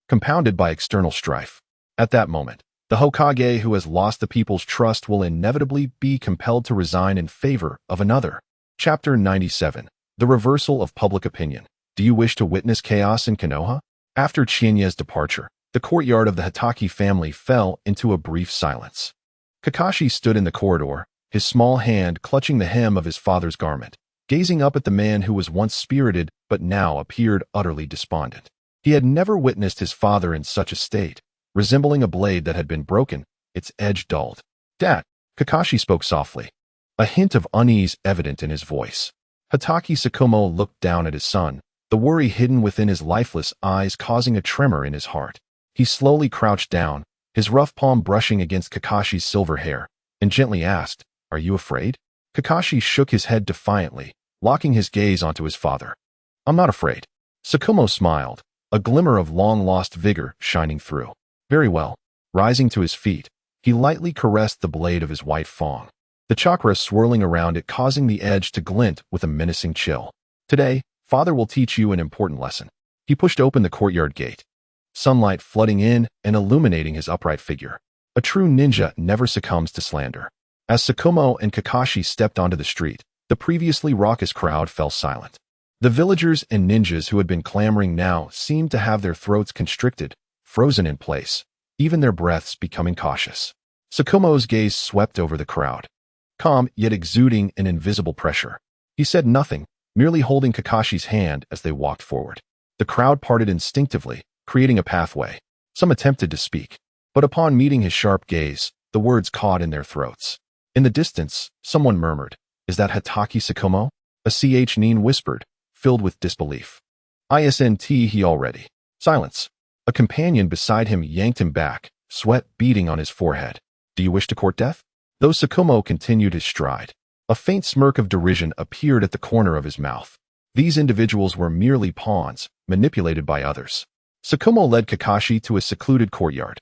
compounded by external strife. At that moment, the Hokage who has lost the people's trust will inevitably be compelled to resign in favor of another. Chapter 97. The Reversal of Public Opinion. Do you wish to witness chaos in Konoha? After Qianye's departure, the courtyard of the Hitaki family fell into a brief silence. Kakashi stood in the corridor, his small hand clutching the hem of his father's garment, gazing up at the man who was once spirited but now appeared utterly despondent. He had never witnessed his father in such a state, resembling a blade that had been broken, its edge dulled. "Dad," Kakashi spoke softly, a hint of unease evident in his voice. Hitaki Tsukumo looked down at his son, the worry hidden within his lifeless eyes causing a tremor in his heart. He slowly crouched down, his rough palm brushing against Kakashi's silver hair, and gently asked, "Are you afraid?" Kakashi shook his head defiantly, locking his gaze onto his father. "I'm not afraid." Tsukumo smiled, a glimmer of long-lost vigor shining through. "Very well." Rising to his feet, he lightly caressed the blade of his white fang, the chakra swirling around it causing the edge to glint with a menacing chill. "Today, Father will teach you an important lesson." He pushed open the courtyard gate, sunlight flooding in and illuminating his upright figure. A true ninja never succumbs to slander. As Tsukumo and Kakashi stepped onto the street, the previously raucous crowd fell silent. The villagers and ninjas who had been clamoring now seemed to have their throats constricted, frozen in place, even their breaths becoming cautious. Tsukumo's gaze swept over the crowd, calm yet exuding an invisible pressure. He said nothing, merely holding Kakashi's hand as they walked forward. The crowd parted instinctively, creating a pathway. Some attempted to speak, but upon meeting his sharp gaze, the words caught in their throats. In the distance, someone murmured, "Is that Hitaki Tsukumo?" A ch-nin whispered, filled with disbelief. "Isn't he already?" Silence. A companion beside him yanked him back, sweat beading on his forehead. "Do you wish to court death?" Though Tsukumo continued his stride, a faint smirk of derision appeared at the corner of his mouth. These individuals were merely pawns, manipulated by others. Tsukumo led Kakashi to a secluded courtyard.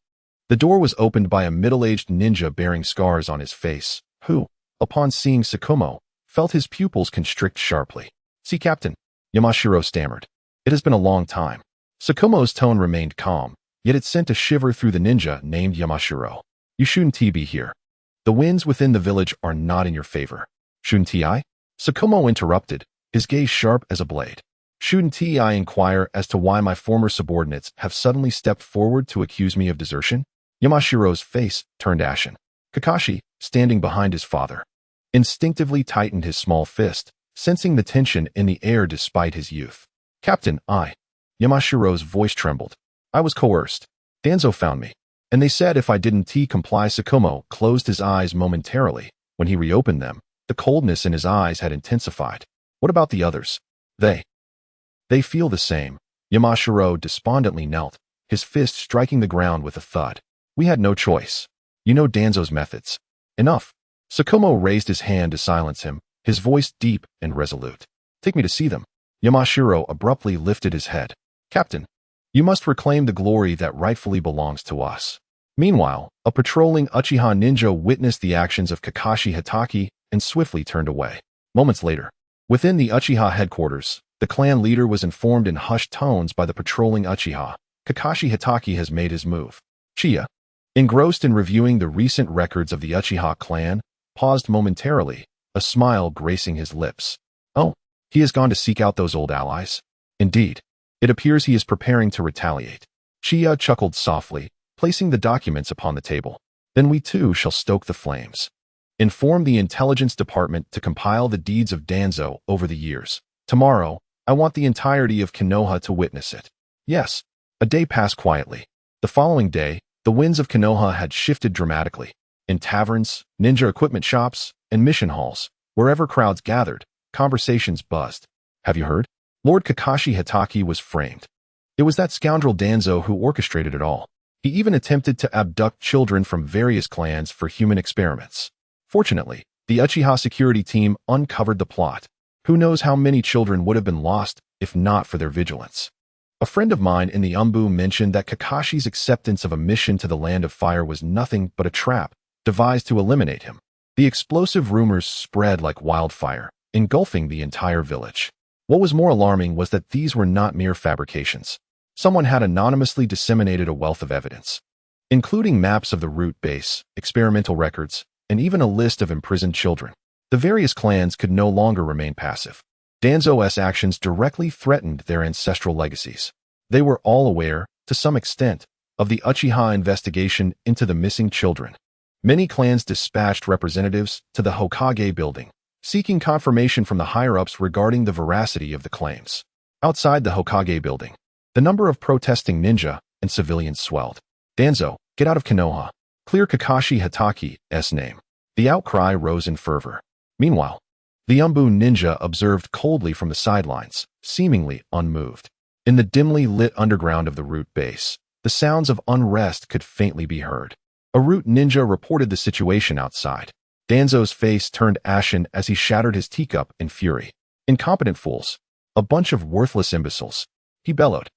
The door was opened by a middle-aged ninja bearing scars on his face, who, upon seeing Tsukumo, felt his pupils constrict sharply. "See, Captain," Yamashiro stammered. "It has been a long time." Tsukumo's tone remained calm, yet it sent a shiver through the ninja named Yamashiro. "You shouldn't be here. The winds within the village are not in your favor." "Shouldn't I?" Tsukumo interrupted, his gaze sharp as a blade. "Shouldn't I inquire as to why my former subordinates have suddenly stepped forward to accuse me of desertion?" Yamashiro's face turned ashen. Kakashi, standing behind his father, instinctively tightened his small fist, sensing the tension in the air despite his youth. "Captain, Yamashiro's voice trembled. "I was coerced. Danzo found me, and they said if I didn't comply." Tsukumo closed his eyes momentarily. When he reopened them, the coldness in his eyes had intensified. "What about the others?" They feel the same." Yamashiro despondently knelt, his fist striking the ground with a thud. "We had no choice. You know Danzo's methods." "Enough." Tsukumo raised his hand to silence him, his voice deep and resolute. "Take me to see them." Yamashiro abruptly lifted his head. "Captain, you must reclaim the glory that rightfully belongs to us." Meanwhile, a patrolling Uchiha ninja witnessed the actions of Kakashi Hitaki and swiftly turned away. Moments later, within the Uchiha headquarters, the clan leader was informed in hushed tones by the patrolling Uchiha. "Kakashi Hitaki has made his move." Chiya, engrossed in reviewing the recent records of the Uchiha clan, paused momentarily, a smile gracing his lips. "Oh, he has gone to seek out those old allies?" "Indeed. It appears he is preparing to retaliate." Chiya chuckled softly, placing the documents upon the table. "Then we too shall stoke the flames. Inform the intelligence department to compile the deeds of Danzo over the years. Tomorrow, I want the entirety of Konoha to witness it." Yes. A day passed quietly. The following day, the winds of Konoha had shifted dramatically. In taverns, ninja equipment shops, and mission halls, wherever crowds gathered, conversations buzzed. "Have you heard? Lord Kakashi Hitaki was framed. It was that scoundrel Danzo who orchestrated it all. He even attempted to abduct children from various clans for human experiments. Fortunately, the Uchiha security team uncovered the plot. Who knows how many children would have been lost if not for their vigilance." A friend of mine in the Umbu mentioned that Kakashi's acceptance of a mission to the Land of Fire was nothing but a trap devised to eliminate him. The explosive rumors spread like wildfire, engulfing the entire village. What was more alarming was that these were not mere fabrications. Someone had anonymously disseminated a wealth of evidence, including maps of the root base, experimental records, and even a list of imprisoned children. The various clans could no longer remain passive. Danzo's actions directly threatened their ancestral legacies. They were all aware, to some extent, of the Uchiha investigation into the missing children. Many clans dispatched representatives to the Hokage building, seeking confirmation from the higher-ups regarding the veracity of the claims. Outside the Hokage building, the number of protesting ninja and civilians swelled. Danzo, get out of Konoha. Clear Kakashi Hitaki's name. The outcry rose in fervor. Meanwhile, the Umbu ninja observed coldly from the sidelines, seemingly unmoved. In the dimly lit underground of the root base, the sounds of unrest could faintly be heard. A root ninja reported the situation outside. Danzo's face turned ashen as he shattered his teacup in fury. Incompetent fools. A bunch of worthless imbeciles. He bellowed.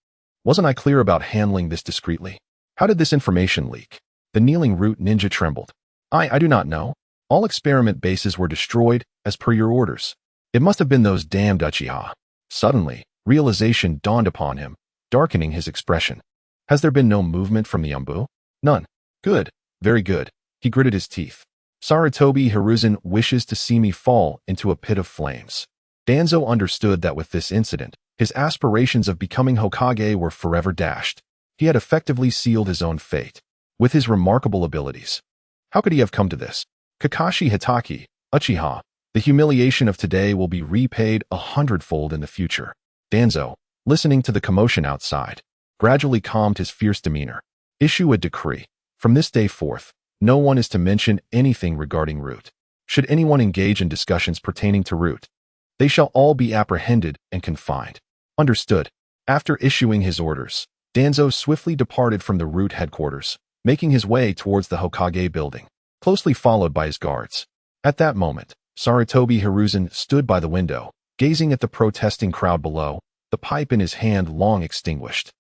Wasn't I clear about handling this discreetly? How did this information leak? The kneeling root ninja trembled. I do not know. All experiment bases were destroyed, as per your orders. It must have been those damned Uchiha. Suddenly, realization dawned upon him, darkening his expression. Has there been no movement from the Umbu? None. Good. Very good. He gritted his teeth. Sarutobi Hiruzen wishes to see me fall into a pit of flames. Danzo understood that with this incident, his aspirations of becoming Hokage were forever dashed. He had effectively sealed his own fate. With his remarkable abilities. How could he have come to this? Kakashi Hitaki, Uchiha, the humiliation of today will be repaid 100-fold in the future. Danzo, listening to the commotion outside, gradually calmed his fierce demeanor. Issue a decree. From this day forth, no one is to mention anything regarding Root. Should anyone engage in discussions pertaining to Root, they shall all be apprehended and confined. Understood. After issuing his orders, Danzo swiftly departed from the Root headquarters, making his way towards the Hokage building, closely followed by his guards. At that moment, Sarutobi Hiruzen stood by the window, gazing at the protesting crowd below, the pipe in his hand long extinguished.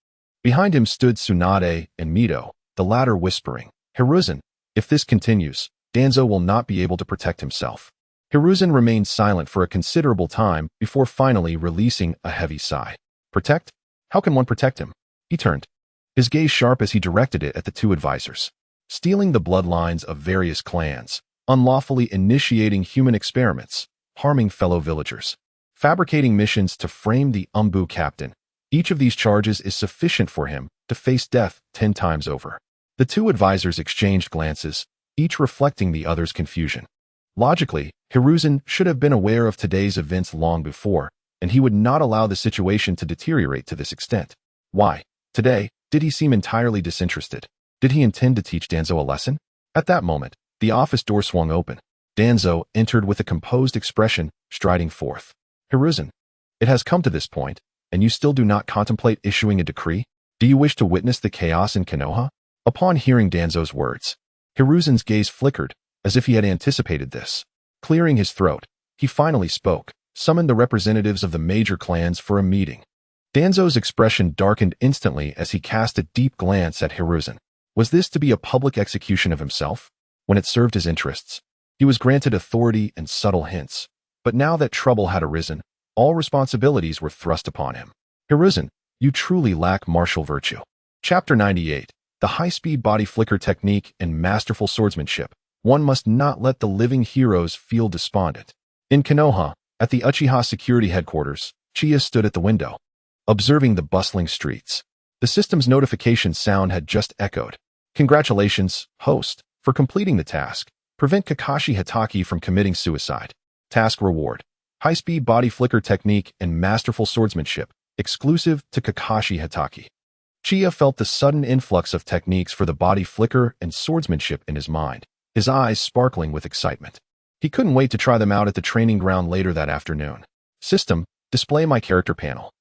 Behind him stood Tsunade and Mito, the latter whispering, Hiruzen, if this continues, Danzo will not be able to protect himself. Hiruzen remained silent for a considerable time before finally releasing a heavy sigh. Protect? How can one protect him? He turned, his gaze sharp as he directed it at the two advisors. Stealing the bloodlines of various clans, unlawfully initiating human experiments, harming fellow villagers, fabricating missions to frame the Umbu captain. Each of these charges is sufficient for him to face death 10 times over. The two advisors exchanged glances, each reflecting the other's confusion. Logically, Hiruzen should have been aware of today's events long before, and he would not allow the situation to deteriorate to this extent. Why, today, did he seem entirely disinterested? Did he intend to teach Danzo a lesson? At that moment, the office door swung open. Danzo entered with a composed expression, striding forth. Hiruzen, it has come to this point, and you still do not contemplate issuing a decree? Do you wish to witness the chaos in Konoha? Upon hearing Danzo's words, Hiruzen's gaze flickered, as if he had anticipated this. Clearing his throat, he finally spoke, summoned the representatives of the major clans for a meeting. Danzo's expression darkened instantly as he cast a deep glance at Hiruzen. Was this to be a public execution of himself? When it served his interests, he was granted authority and subtle hints. But now that trouble had arisen, all responsibilities were thrust upon him. Hiruzen, you truly lack martial virtue. Chapter 98. The high-speed body flicker technique and masterful swordsmanship. One must not let the living heroes feel despondent. In Konoha, at the Uchiha security headquarters, Chiya stood at the window, observing the bustling streets. The system's notification sound had just echoed. Congratulations, host, for completing the task. Prevent Kakashi Hitaki from committing suicide. Task reward. High-speed body flicker technique and masterful swordsmanship, exclusive to Kakashi Hitaki. Chiya felt the sudden influx of techniques for the body flicker and swordsmanship in his mind, his eyes sparkling with excitement. He couldn't wait to try them out at the training ground later that afternoon. System, display my character panel.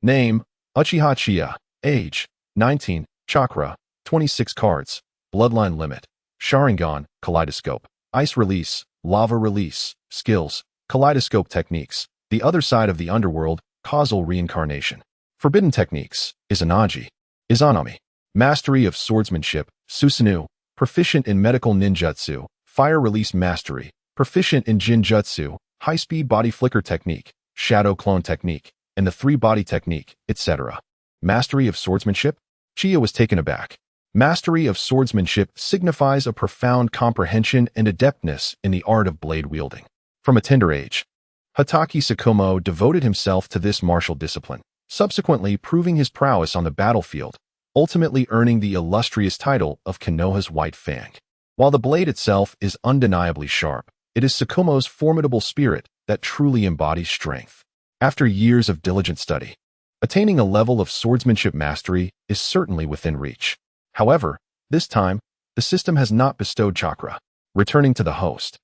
Name, Uchiha Chiya. Age, 19. Chakra, 26 cards. Bloodline limit. Sharingan, kaleidoscope. Ice release, lava release. Skills, kaleidoscope techniques. The other side of the underworld, causal reincarnation. Forbidden techniques, Izanagi, Izanami. Mastery of swordsmanship, Susanoo. Proficient in medical ninjutsu, fire release mastery. Proficient in Jinjutsu, high-speed body flicker technique, shadow clone technique, and the 3-body technique, etc. Mastery of swordsmanship? Chiya was taken aback. Mastery of swordsmanship signifies a profound comprehension and adeptness in the art of blade wielding. From a tender age, Hatake Tsukumo devoted himself to this martial discipline, subsequently proving his prowess on the battlefield, ultimately earning the illustrious title of Konoha's White Fang. While the blade itself is undeniably sharp, it is Tsukumo's formidable spirit that truly embodies strength. After years of diligent study, attaining a level of swordsmanship mastery is certainly within reach. However, this time, the system has not bestowed chakra. Returning to the host.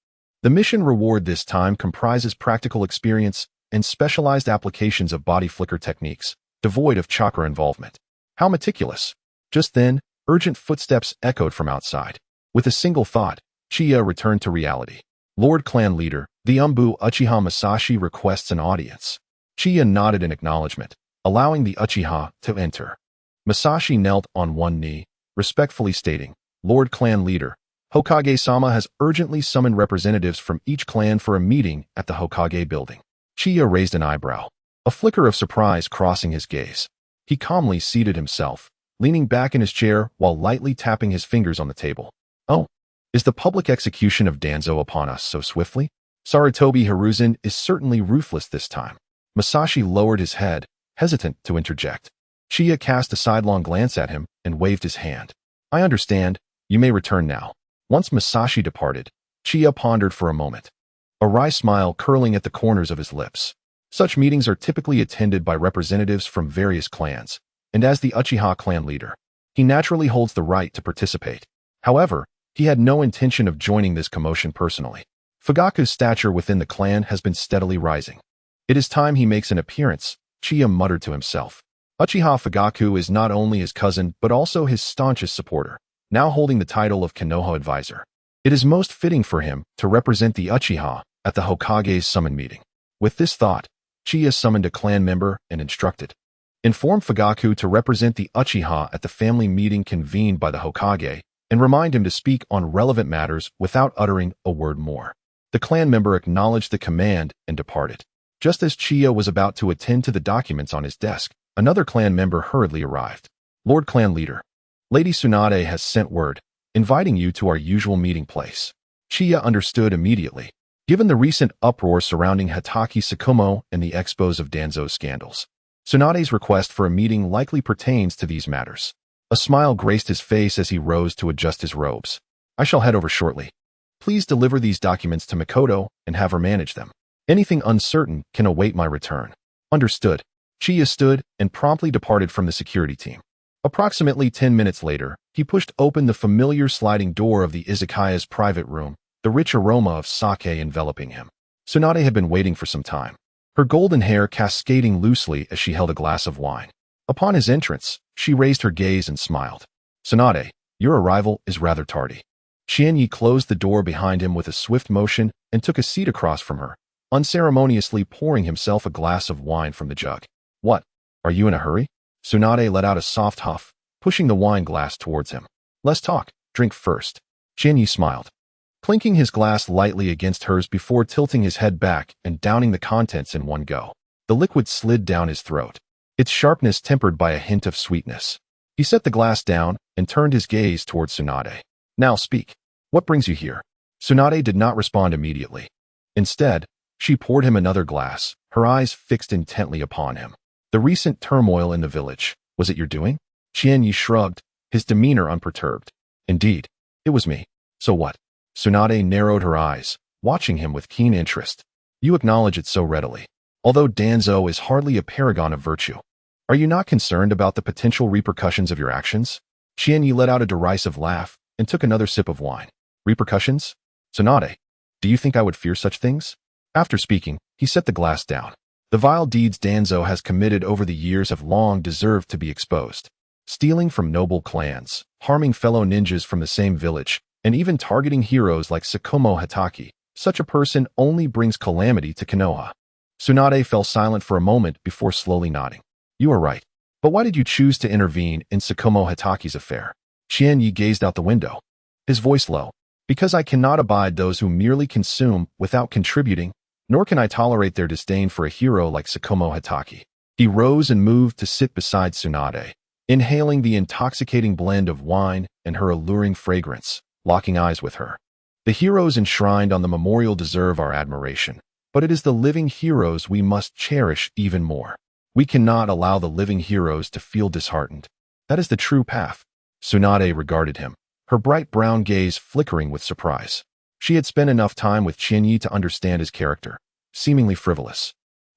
The mission reward this time comprises practical experience and specialized applications of body flicker techniques, devoid of chakra involvement. How meticulous! Just then, urgent footsteps echoed from outside. With a single thought, Chiya returned to reality. Lord Clan Leader, the Umbu Uchiha Masashi requests an audience. Chiya nodded in acknowledgement, allowing the Uchiha to enter. Masashi knelt on one knee, respectfully stating, Lord Clan Leader, Hokage-sama has urgently summoned representatives from each clan for a meeting at the Hokage building. Chiya raised an eyebrow, a flicker of surprise crossing his gaze. He calmly seated himself, leaning back in his chair while lightly tapping his fingers on the table. Oh, is the public execution of Danzo upon us so swiftly? Sarutobi Hiruzen is certainly ruthless this time. Masashi lowered his head, hesitant to interject. Chiya cast a sidelong glance at him and waved his hand. I understand, you may return now. Once Masashi departed, Chiya pondered for a moment, a wry smile curling at the corners of his lips. Such meetings are typically attended by representatives from various clans, and as the Uchiha clan leader, he naturally holds the right to participate. However, he had no intention of joining this commotion personally. Fugaku's stature within the clan has been steadily rising. It is time he makes an appearance, Chiya muttered to himself. Uchiha Fugaku is not only his cousin but also his staunchest supporter, now holding the title of Konoha advisor. It is most fitting for him to represent the Uchiha at the Hokage's summon meeting. With this thought, Chiya summoned a clan member and instructed. Inform Fugaku to represent the Uchiha at the family meeting convened by the Hokage and remind him to speak on relevant matters without uttering a word more. The clan member acknowledged the command and departed. Just as Chiya was about to attend to the documents on his desk, another clan member hurriedly arrived. Lord Clan Leader, Lady Tsunade has sent word, inviting you to our usual meeting place. Chiya understood immediately, given the recent uproar surrounding Hatake Tsukumo and the expose of Danzo's scandals. Tsunade's request for a meeting likely pertains to these matters. A smile graced his face as he rose to adjust his robes. I shall head over shortly. Please deliver these documents to Mikoto and have her manage them. Anything uncertain can await my return. Understood. Chiya stood and promptly departed from the security team. Approximately 10 minutes later, he pushed open the familiar sliding door of the izakaya's private room, the rich aroma of sake enveloping him. Tsunade had been waiting for some time, her golden hair cascading loosely as she held a glass of wine. Upon his entrance, she raised her gaze and smiled. Tsunade, your arrival is rather tardy. Qianye closed the door behind him with a swift motion and took a seat across from her, unceremoniously pouring himself a glass of wine from the jug. What? Are you in a hurry? Tsunade let out a soft huff, pushing the wine glass towards him. Less talk, drink first. Qianye smiled, clinking his glass lightly against hers before tilting his head back and downing the contents in one go. The liquid slid down his throat, its sharpness tempered by a hint of sweetness. He set the glass down and turned his gaze towards Tsunade. Now speak. What brings you here? Tsunade did not respond immediately. Instead, she poured him another glass, her eyes fixed intently upon him. The recent turmoil in the village, was it your doing? Qianye shrugged, his demeanor unperturbed. Indeed, it was me. So what? Tsunade narrowed her eyes, watching him with keen interest. You acknowledge it so readily. Although Danzo is hardly a paragon of virtue, are you not concerned about the potential repercussions of your actions? Qianye let out a derisive laugh and took another sip of wine. Repercussions? Tsunade, do you think I would fear such things? After speaking, he set the glass down. The vile deeds Danzo has committed over the years have long deserved to be exposed. Stealing from noble clans, harming fellow ninjas from the same village, and even targeting heroes like Tsukumo Hatake, such a person only brings calamity to Konoha. Tsunade fell silent for a moment before slowly nodding. You are right. But why did you choose to intervene in Tsukumo Hatake's affair? Qianye gazed out the window, his voice low. Because I cannot abide those who merely consume without contributing, nor can I tolerate their disdain for a hero like Tsukumo Hatake. He rose and moved to sit beside Tsunade, inhaling the intoxicating blend of wine and her alluring fragrance, locking eyes with her. The heroes enshrined on the memorial deserve our admiration, but it is the living heroes we must cherish even more. We cannot allow the living heroes to feel disheartened. That is the true path. Tsunade regarded him, her bright brown gaze flickering with surprise. She had spent enough time with Qianye to understand his character, seemingly frivolous.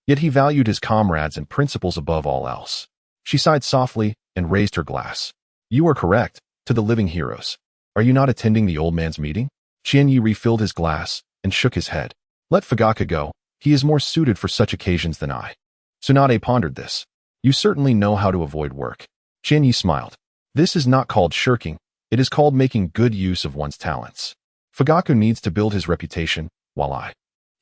Yet he valued his comrades and principles above all else. She sighed softly and raised her glass. You are correct, to the living heroes. Are you not attending the old man's meeting? Qianye refilled his glass and shook his head. Let Fugaku go. He is more suited for such occasions than I. Tsunade pondered this. You certainly know how to avoid work. Qianye smiled. This is not called shirking. It is called making good use of one's talents. Fugaku needs to build his reputation, while I...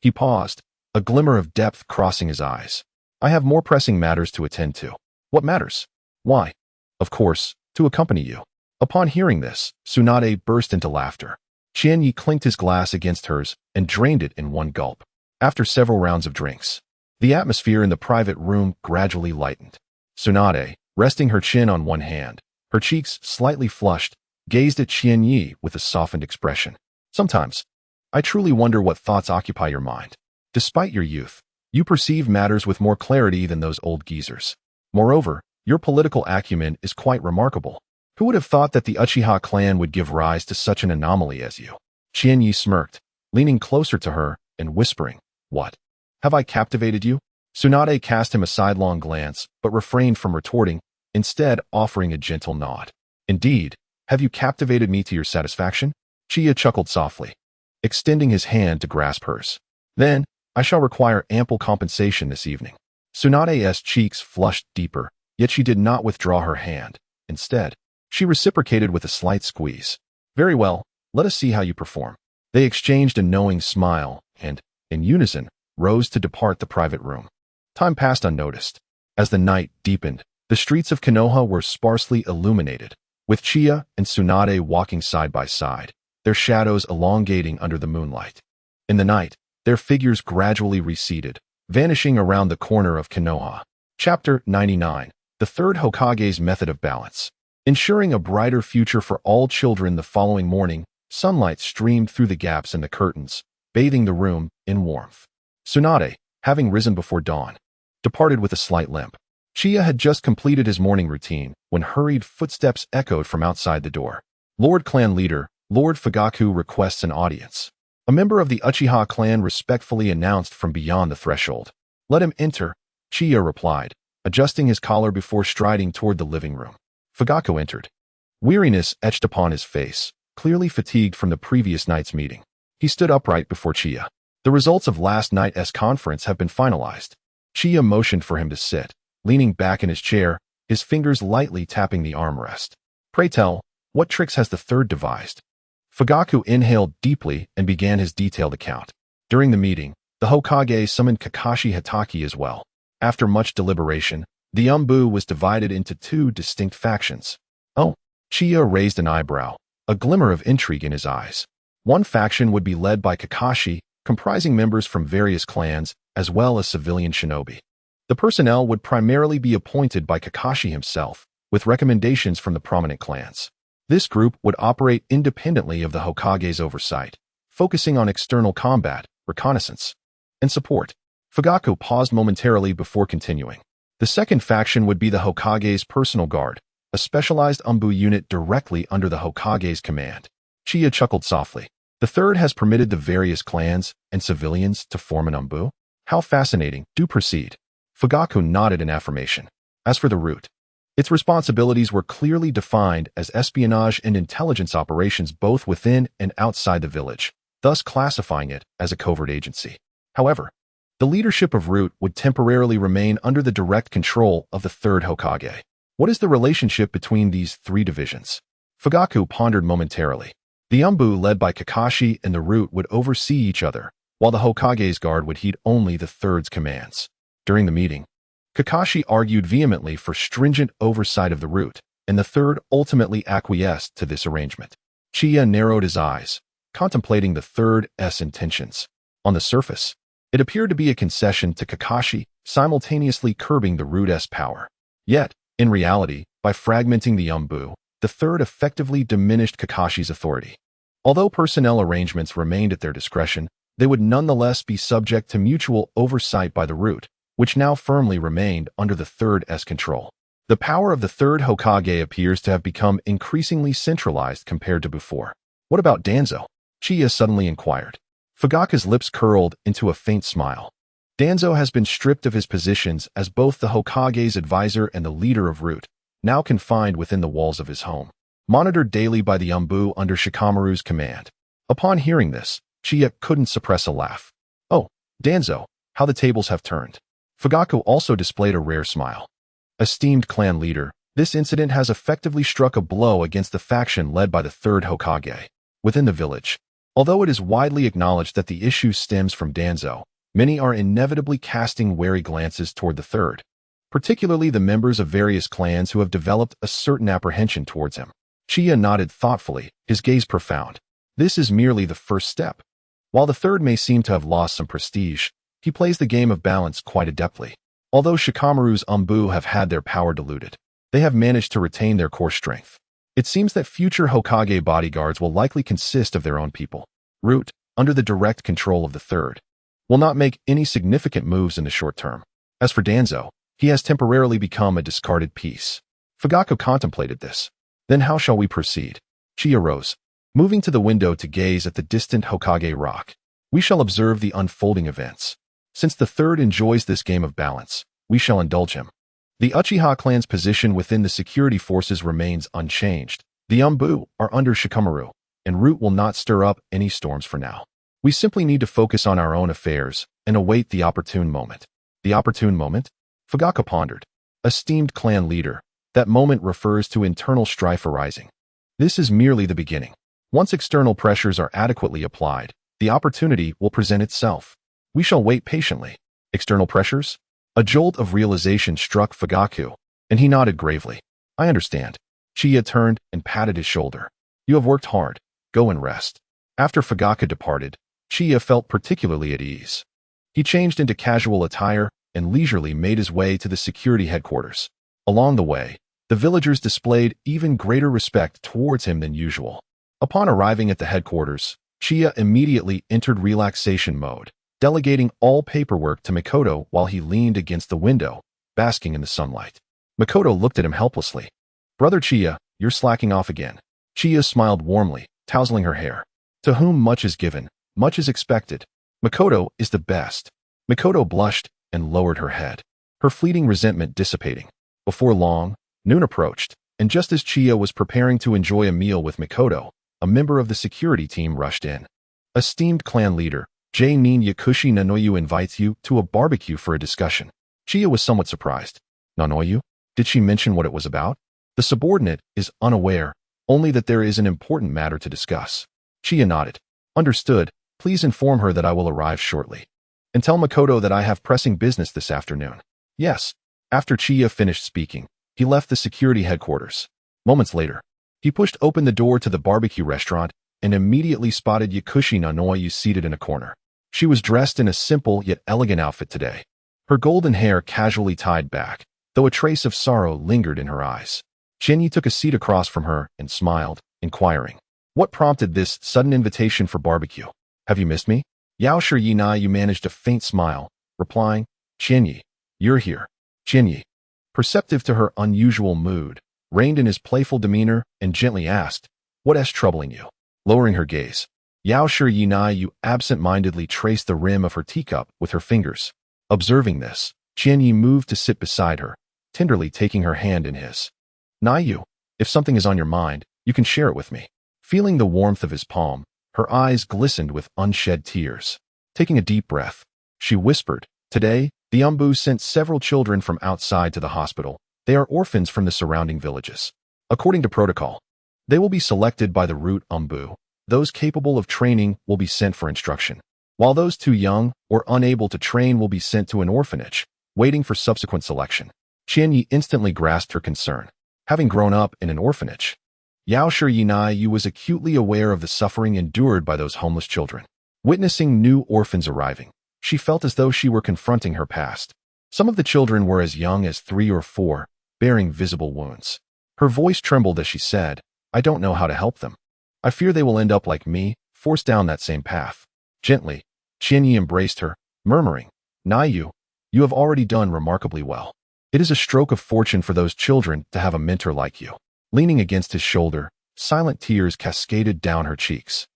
He paused, a glimmer of depth crossing his eyes. I have more pressing matters to attend to. What matters? Why? Of course, to accompany you. Upon hearing this, Tsunade burst into laughter. Qianye clinked his glass against hers and drained it in one gulp. After several rounds of drinks, the atmosphere in the private room gradually lightened. Tsunade, resting her chin on one hand, her cheeks slightly flushed, gazed at Qianye with a softened expression. Sometimes, I truly wonder what thoughts occupy your mind. Despite your youth, you perceive matters with more clarity than those old geezers. Moreover, your political acumen is quite remarkable. Who would have thought that the Uchiha clan would give rise to such an anomaly as you? Qianye smirked, leaning closer to her and whispering, What? Have I captivated you? Tsunade cast him a sidelong glance, but refrained from retorting, instead offering a gentle nod. Indeed, have you captivated me to your satisfaction? Chiya chuckled softly, extending his hand to grasp hers. Then, I shall require ample compensation this evening. Tsunade's cheeks flushed deeper, yet she did not withdraw her hand. Instead, she reciprocated with a slight squeeze. Very well, let us see how you perform. They exchanged a knowing smile and, in unison, rose to depart the private room. Time passed unnoticed. As the night deepened, the streets of Konoha were sparsely illuminated, with Chiya and Tsunade walking side by side, their shadows elongating under the moonlight. In the night, their figures gradually receded, vanishing around the corner of Konoha. Chapter 99. The Third Hokage's Method of Balance. Ensuring a brighter future for all children the following morning, sunlight streamed through the gaps in the curtains, bathing the room in warmth. Tsunade, having risen before dawn, departed with a slight limp. Chiya had just completed his morning routine when hurried footsteps echoed from outside the door. Lord Clan Leader, Lord Fugaku requests an audience. A member of the Uchiha clan respectfully announced from beyond the threshold. Let him enter, Chiya replied, adjusting his collar before striding toward the living room. Fugaku entered. Weariness etched upon his face, clearly fatigued from the previous night's meeting. He stood upright before Chiya. The results of last night's conference have been finalized. Chiya motioned for him to sit, leaning back in his chair, his fingers lightly tapping the armrest. Pray tell, what tricks has the third devised? Fugaku inhaled deeply and began his detailed account. During the meeting, the Hokage summoned Kakashi Hatake as well. After much deliberation, the Umbu was divided into two distinct factions. Oh, Chiya raised an eyebrow, a glimmer of intrigue in his eyes. One faction would be led by Kakashi, comprising members from various clans, as well as civilian shinobi. The personnel would primarily be appointed by Kakashi himself, with recommendations from the prominent clans. This group would operate independently of the Hokage's oversight, focusing on external combat, reconnaissance, and support. Fugaku paused momentarily before continuing. The second faction would be the Hokage's personal guard, a specialized Umbu unit directly under the Hokage's command. Chiya chuckled softly. The third has permitted the various clans and civilians to form an Umbu? How fascinating. Do proceed. Fugaku nodded in affirmation. As for the route, its responsibilities were clearly defined as espionage and intelligence operations both within and outside the village, thus classifying it as a covert agency. However, the leadership of Root would temporarily remain under the direct control of the third Hokage. What is the relationship between these three divisions? Fugaku pondered momentarily. The Umbu led by Kakashi and the Root would oversee each other, while the Hokage's guard would heed only the third's commands. During the meeting, Kakashi argued vehemently for stringent oversight of the Root, and the third ultimately acquiesced to this arrangement. Chiya narrowed his eyes, contemplating the third's intentions. On the surface, it appeared to be a concession to Kakashi, simultaneously curbing the root's power. Yet, in reality, by fragmenting the Umbu, the third effectively diminished Kakashi's authority. Although personnel arrangements remained at their discretion, they would nonetheless be subject to mutual oversight by the root, which now firmly remained under the third's control. The power of the third Hokage appears to have become increasingly centralized compared to before. What about Danzo? Chiya suddenly inquired. Fugaku's lips curled into a faint smile. Danzo has been stripped of his positions as both the Hokage's advisor and the leader of Root, now confined within the walls of his home, monitored daily by the Umbu under Shikamaru's command. Upon hearing this, Chiya couldn't suppress a laugh. Oh, Danzo, how the tables have turned. Fugaku also displayed a rare smile. Esteemed clan leader, this incident has effectively struck a blow against the faction led by the third Hokage. Within the village, although it is widely acknowledged that the issue stems from Danzo, many are inevitably casting wary glances toward the third, particularly the members of various clans who have developed a certain apprehension towards him. Chiya nodded thoughtfully, his gaze profound. This is merely the first step. While the third may seem to have lost some prestige, he plays the game of balance quite adeptly. Although Shikamaru's Umbu have had their power diluted, they have managed to retain their core strength. It seems that future Hokage bodyguards will likely consist of their own people. Root, under the direct control of the third, will not make any significant moves in the short term. As for Danzo, he has temporarily become a discarded piece. Fugaku contemplated this. Then how shall we proceed? Chiya rose, moving to the window to gaze at the distant Hokage rock. We shall observe the unfolding events. Since the third enjoys this game of balance, we shall indulge him. The Uchiha clan's position within the security forces remains unchanged. The Umbu are under Shikamaru, and Root will not stir up any storms for now. We simply need to focus on our own affairs and await the opportune moment. The opportune moment? Fugaku pondered. Esteemed clan leader, that moment refers to internal strife arising. This is merely the beginning. Once external pressures are adequately applied, the opportunity will present itself. We shall wait patiently. External pressures? A jolt of realization struck Fugaku, and he nodded gravely. I understand. Chiya turned and patted his shoulder. You have worked hard. Go and rest. After Fugaku departed, Chiya felt particularly at ease. He changed into casual attire and leisurely made his way to the security headquarters. Along the way, the villagers displayed even greater respect towards him than usual. Upon arriving at the headquarters, Chiya immediately entered relaxation mode, delegating all paperwork to Mikoto while he leaned against the window, basking in the sunlight. Mikoto looked at him helplessly. Brother Chiya, you're slacking off again. Chiya smiled warmly, tousling her hair. To whom much is given, much is expected. Mikoto is the best. Mikoto blushed and lowered her head, her fleeting resentment dissipating. Before long, noon approached, and just as Chiya was preparing to enjoy a meal with Mikoto, a member of the security team rushed in. Esteemed clan leader, J-Nin Yakushi Nanoyu invites you to a barbecue for a discussion. Chiya was somewhat surprised. Nanoyu? Did she mention what it was about? The subordinate is unaware, only that there is an important matter to discuss. Chiya nodded. Understood. Please inform her that I will arrive shortly. And tell Mikoto that I have pressing business this afternoon. Yes. After Chiya finished speaking, he left the security headquarters. Moments later, he pushed open the door to the barbecue restaurant and immediately spotted Yakushi Nanoyu seated in a corner. She was dressed in a simple yet elegant outfit today, her golden hair casually tied back, though a trace of sorrow lingered in her eyes. Qianye took a seat across from her and smiled, inquiring, what prompted this sudden invitation for barbecue? Have you missed me? Yao Shiyinayu managed a faint smile, replying, Qianye, you're here. Qianye, perceptive to her unusual mood, reined in his playful demeanor and gently asked, what's troubling you? Lowering her gaze, Yao Shiyinayu absent-mindedly traced the rim of her teacup with her fingers. Observing this, Qianye moved to sit beside her, tenderly taking her hand in his. Nayu, if something is on your mind, you can share it with me. Feeling the warmth of his palm, her eyes glistened with unshed tears. Taking a deep breath, she whispered, today, the Umbu sent several children from outside to the hospital. They are orphans from the surrounding villages. According to protocol, they will be selected by the root Umbu. Those capable of training will be sent for instruction, while those too young or unable to train will be sent to an orphanage, waiting for subsequent selection. Qianye instantly grasped her concern. Having grown up in an orphanage, Yao Shiyinayu was acutely aware of the suffering endured by those homeless children. Witnessing new orphans arriving, she felt as though she were confronting her past. Some of the children were as young as 3 or 4, bearing visible wounds. Her voice trembled as she said, "I don't know how to help them. I fear they will end up like me, forced down that same path." Gently, Qianye embraced her, murmuring, "Nayu, you have already done remarkably well. It is a stroke of fortune for those children to have a mentor like you." Leaning against his shoulder, silent tears cascaded down her cheeks.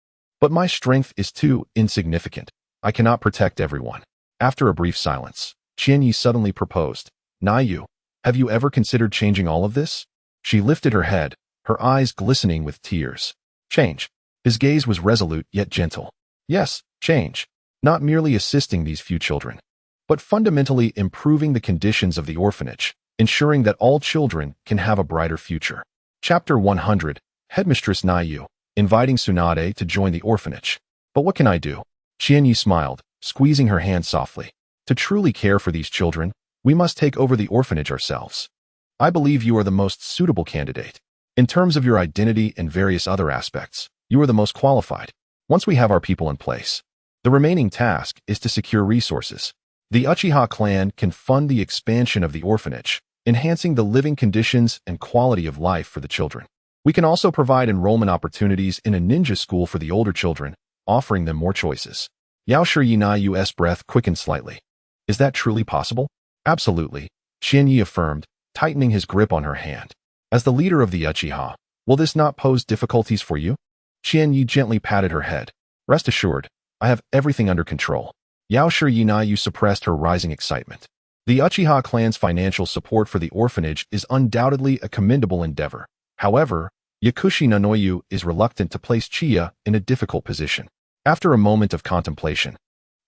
"But my strength is too insignificant. I cannot protect everyone." After a brief silence, Qianye suddenly proposed, "Nayu, have you ever considered changing all of this?" She lifted her head, her eyes glistening with tears. "Change." His gaze was resolute yet gentle. "Yes, change. Not merely assisting these few children, but fundamentally improving the conditions of the orphanage, ensuring that all children can have a brighter future." Chapter 100, Headmistress Nayu, inviting Tsunade to join the orphanage. "But what can I do?" Qianye smiled, squeezing her hand softly. "To truly care for these children, we must take over the orphanage ourselves. I believe you are the most suitable candidate. In terms of your identity and various other aspects, you are the most qualified. Once we have our people in place, the remaining task is to secure resources. The Uchiha clan can fund the expansion of the orphanage, enhancing the living conditions and quality of life for the children. We can also provide enrollment opportunities in a ninja school for the older children, offering them more choices." Nayu's breath quickened slightly. "Is that truly possible?" "Absolutely," Qianye affirmed, tightening his grip on her hand. "As the leader of the Uchiha, will this not pose difficulties for you?" Qianye gently patted her head. "Rest assured, I have everything under control." Nayu suppressed her rising excitement. The Uchiha clan's financial support for the orphanage is undoubtedly a commendable endeavor. However, Yakushi Nanoyu is reluctant to place Chiya in a difficult position. After a moment of contemplation,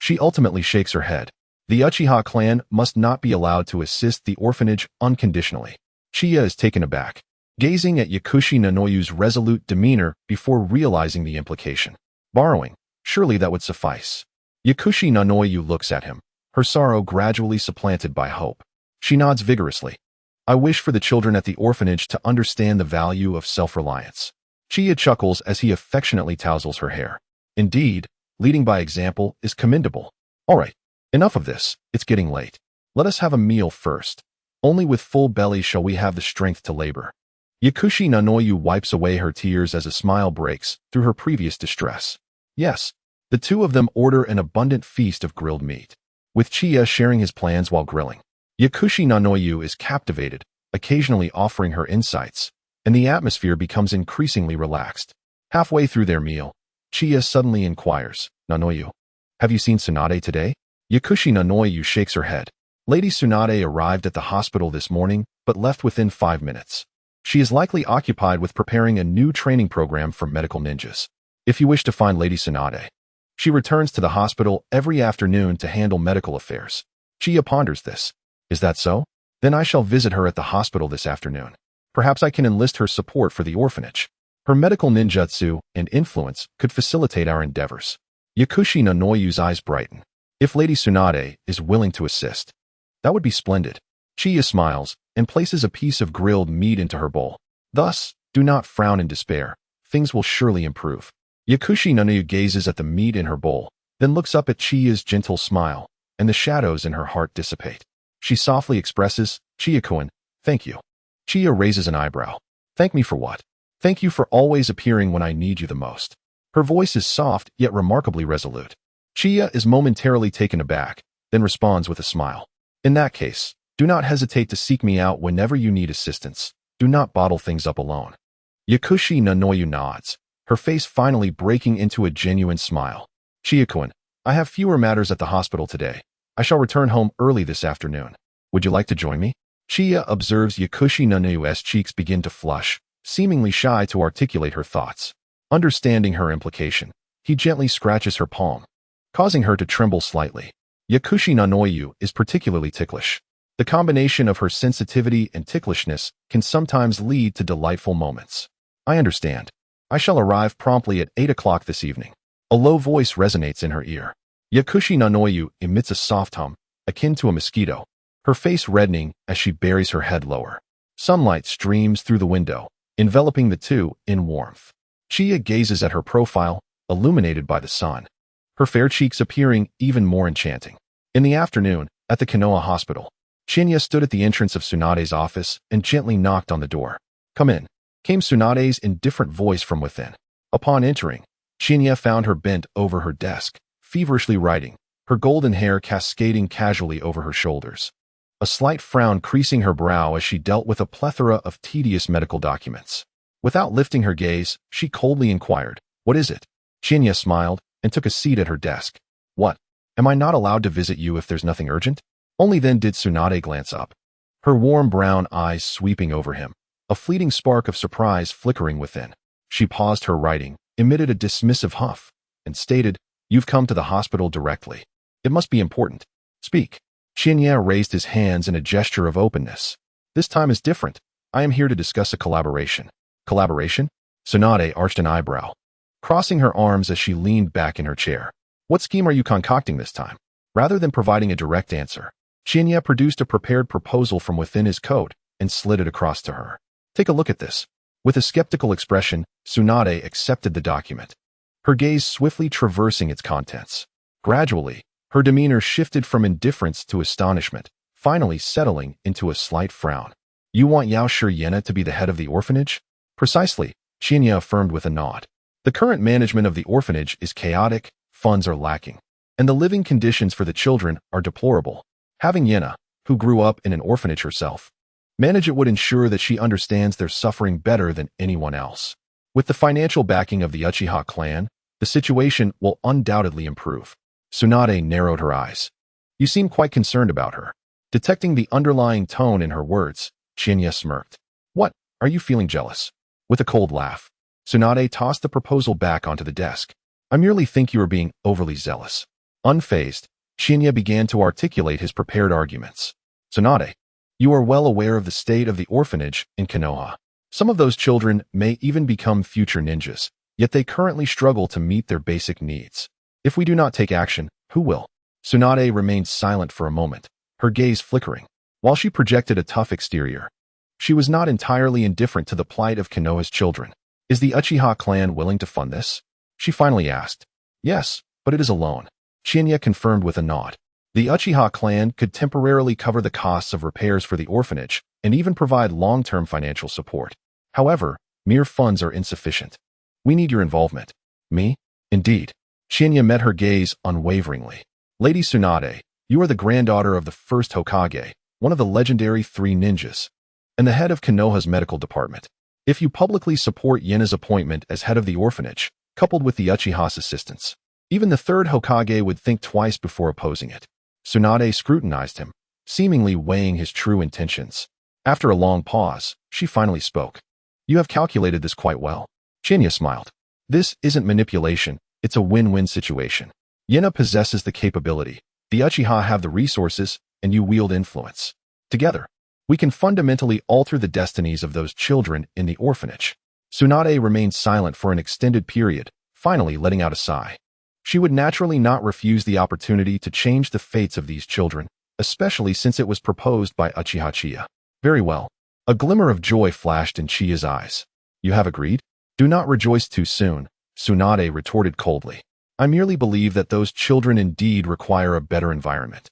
she ultimately shakes her head. The Uchiha clan must not be allowed to assist the orphanage unconditionally. Chiya is taken aback, gazing at Yakushi Nanoyu's resolute demeanor before realizing the implication. Borrowing, surely that would suffice. Yakushi Nanoyu looks at him, her sorrow gradually supplanted by hope. She nods vigorously. "I wish for the children at the orphanage to understand the value of self-reliance." Chiya chuckles as he affectionately tousles her hair. "Indeed, leading by example is commendable. All right, enough of this, it's getting late. Let us have a meal first. Only with full bellies shall we have the strength to labor." Yakushi Nanoyu wipes away her tears as a smile breaks through her previous distress. Yes, the two of them order an abundant feast of grilled meat, with Chiya sharing his plans while grilling. Yakushi Nanoyu is captivated, occasionally offering her insights, and the atmosphere becomes increasingly relaxed. Halfway through their meal, Chiya suddenly inquires, "Nanoyu, have you seen Tsunade today?" Yakushi Nanoyu shakes her head. "Lady Tsunade arrived at the hospital this morning, but left within 5 minutes. She is likely occupied with preparing a new training program for medical ninjas. If you wish to find Lady Tsunade, she returns to the hospital every afternoon to handle medical affairs." Chiya ponders this. "Is that so? Then I shall visit her at the hospital this afternoon. Perhaps I can enlist her support for the orphanage. Her medical ninjutsu and influence could facilitate our endeavors." Yakushi Nanoyu's eyes brighten. "If Lady Tsunade is willing to assist, that would be splendid." Chiya smiles and places a piece of grilled meat into her bowl. "Thus, do not frown in despair. Things will surely improve." Yakushi Nanoyu gazes at the meat in her bowl, then looks up at Chiya's gentle smile, and the shadows in her heart dissipate. She softly expresses, "Chiya-kun, thank you." Chiya raises an eyebrow. "Thank me for what?" "Thank you for always appearing when I need you the most." Her voice is soft yet remarkably resolute. Chiya is momentarily taken aback, then responds with a smile. "In that case, do not hesitate to seek me out whenever you need assistance. Do not bottle things up alone." Yakushi Nanoyu nods, her face finally breaking into a genuine smile. "Chiya-kun, I have fewer matters at the hospital today. I shall return home early this afternoon. Would you like to join me?" Chiya observes Yakushi Nanoyu's cheeks begin to flush, seemingly shy to articulate her thoughts. Understanding her implication, he gently scratches her palm, causing her to tremble slightly. Yakushi Nanoyu is particularly ticklish. The combination of her sensitivity and ticklishness can sometimes lead to delightful moments. "I understand. I shall arrive promptly at 8 o'clock this evening." A low voice resonates in her ear. Yakushi Nanoyu emits a soft hum, akin to a mosquito, her face reddening as she buries her head lower. Sunlight streams through the window, enveloping the two in warmth. Chiya gazes at her profile, illuminated by the sun, her fair cheeks appearing even more enchanting. In the afternoon, At the Konoha hospital, Chinya stood at the entrance of Tsunade's office and gently knocked on the door. "Come in," came Tsunade's indifferent voice from within. Upon entering, Chinya found her bent over her desk, feverishly writing, her golden hair cascading casually over her shoulders. A slight frown creasing her brow as she dealt with a plethora of tedious medical documents. Without lifting her gaze, she coldly inquired, "What is it?" Chinya smiled and took a seat at her desk. "What? Am I not allowed to visit you if there's nothing urgent?" Only then did Tsunade glance up, her warm brown eyes sweeping over him, a fleeting spark of surprise flickering within. She paused her writing, emitted a dismissive huff, and stated, "You've come to the hospital directly. It must be important. Speak." Chinya raised his hands in a gesture of openness. "This time is different. I am here to discuss a collaboration." "Collaboration?" Tsunade arched an eyebrow, crossing her arms as she leaned back in her chair. "What scheme are you concocting this time?" Rather than providing a direct answer, Chinya produced a prepared proposal from within his coat and slid it across to her. "Take a look at this." With a skeptical expression, Tsunade accepted the document, her gaze swiftly traversing its contents. Gradually, her demeanor shifted from indifference to astonishment, finally settling into a slight frown. "You want Yao Shi to be the head of the orphanage?" "Precisely," Chinya affirmed with a nod. "The current management of the orphanage is chaotic, funds are lacking, and the living conditions for the children are deplorable. Having Yena, who grew up in an orphanage herself, manage it would ensure that she understands their suffering better than anyone else. With the financial backing of the Uchiha clan, the situation will undoubtedly improve." Tsunade narrowed her eyes. "You seem quite concerned about her." Detecting the underlying tone in her words, Chinya smirked. "What, are you feeling jealous?" With a cold laugh, Tsunade tossed the proposal back onto the desk. "I merely think you are being overly zealous." Unfazed, Chinya began to articulate his prepared arguments. "Tsunade, you are well aware of the state of the orphanage in Konoha. Some of those children may even become future ninjas, yet they currently struggle to meet their basic needs. If we do not take action, who will?" Tsunade remained silent for a moment, her gaze flickering. While she projected a tough exterior, she was not entirely indifferent to the plight of Konoha's children. "Is the Uchiha clan willing to fund this?" she finally asked. "Yes, but it is a loan," Chinya confirmed with a nod. "The Uchiha clan could temporarily cover the costs of repairs for the orphanage and even provide long-term financial support. However, mere funds are insufficient. We need your involvement." "Me?" "Indeed." Chinya met her gaze unwaveringly. "Lady Tsunade, you are the granddaughter of the first Hokage, one of the legendary 3 ninjas, and the head of Konoha's medical department. If you publicly support Yena's appointment as head of the orphanage, coupled with the Uchiha's assistance, even the 3rd Hokage would think twice before opposing it." Tsunade scrutinized him, seemingly weighing his true intentions. After a long pause, she finally spoke. "You have calculated this quite well." Chinya smiled. "This isn't manipulation, it's a win-win situation. Yena possesses the capability, the Uchiha have the resources, and you wield influence. Together, we can fundamentally alter the destinies of those children in the orphanage." Tsunade remained silent for an extended period, finally letting out a sigh. She would naturally not refuse the opportunity to change the fates of these children, especially since it was proposed by Uchiha Chiya. "Very well." A glimmer of joy flashed in Chiya's eyes. "You have agreed?" "Do not rejoice too soon," Tsunade retorted coldly. "I merely believe that those children indeed require a better environment.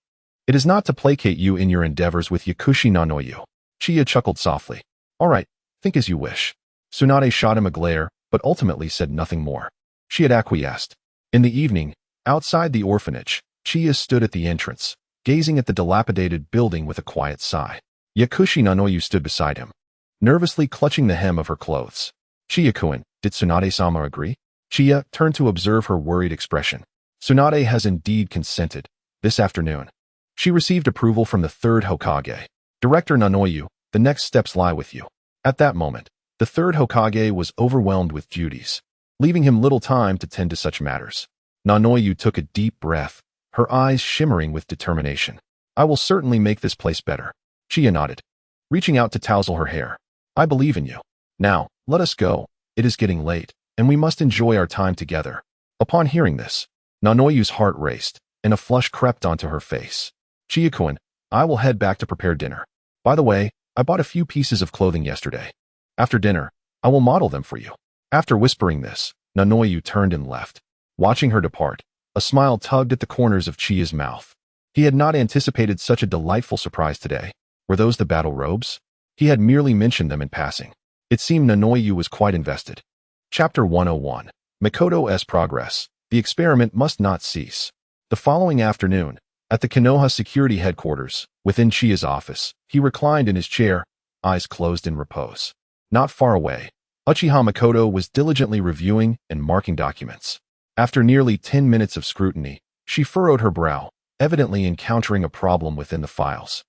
It is not to placate you in your endeavors with Yakushi Nanoyu." Chiya chuckled softly. "All right, think as you wish." Tsunade shot him a glare, but ultimately said nothing more. She had acquiesced. In the evening, outside the orphanage, Chiya stood at the entrance, gazing at the dilapidated building with a quiet sigh. Yakushi Nanoyu stood beside him, nervously clutching the hem of her clothes. "Chiya-kun, did Tsunade-sama agree?" Chiya turned to observe her worried expression. "Tsunade has indeed consented. This afternoon, she received approval from the 3rd Hokage. Director Nanoyu, the next steps lie with you." At that moment, the 3rd Hokage was overwhelmed with duties, leaving him little time to tend to such matters. Nanoyu took a deep breath, her eyes shimmering with determination. "I will certainly make this place better." Chiya nodded, reaching out to tousle her hair. "I believe in you. Now, let us go. It is getting late, and we must enjoy our time together." Upon hearing this, Nanoyu's heart raced, and a flush crept onto her face. "Chiya-kun, I will head back to prepare dinner. By the way, I bought a few pieces of clothing yesterday. After dinner, I will model them for you." After whispering this, Nanoyu turned and left. Watching her depart, a smile tugged at the corners of Chiya's mouth. He had not anticipated such a delightful surprise today. Were those the battle robes? He had merely mentioned them in passing. It seemed Nanoyu was quite invested. Chapter 101. Mikoto's Progress. The experiment must not cease. The following afternoon, at the Konoha security headquarters, within Chiya's office, he reclined in his chair, eyes closed in repose. Not far away, Uchiha Mikoto was diligently reviewing and marking documents. After nearly 10 minutes of scrutiny, she furrowed her brow, evidently encountering a problem within the files.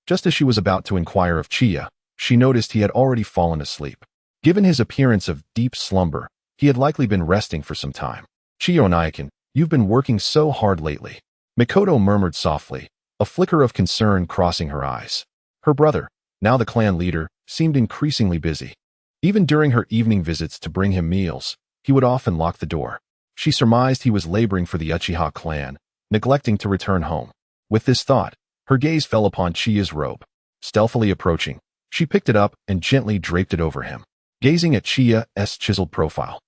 Just as she was about to inquire of Chiya, she noticed he had already fallen asleep. Given his appearance of deep slumber, he had likely been resting for some time. "Chiyo-Naikin, you've been working so hard lately," Mikoto murmured softly, a flicker of concern crossing her eyes. Her brother, now the clan leader, seemed increasingly busy. Even during her evening visits to bring him meals, he would often lock the door. She surmised he was laboring for the Uchiha clan, neglecting to return home. With this thought, her gaze fell upon Chiya's robe. Stealthily approaching, she picked it up and gently draped it over him, gazing at Chiya's chiseled profile.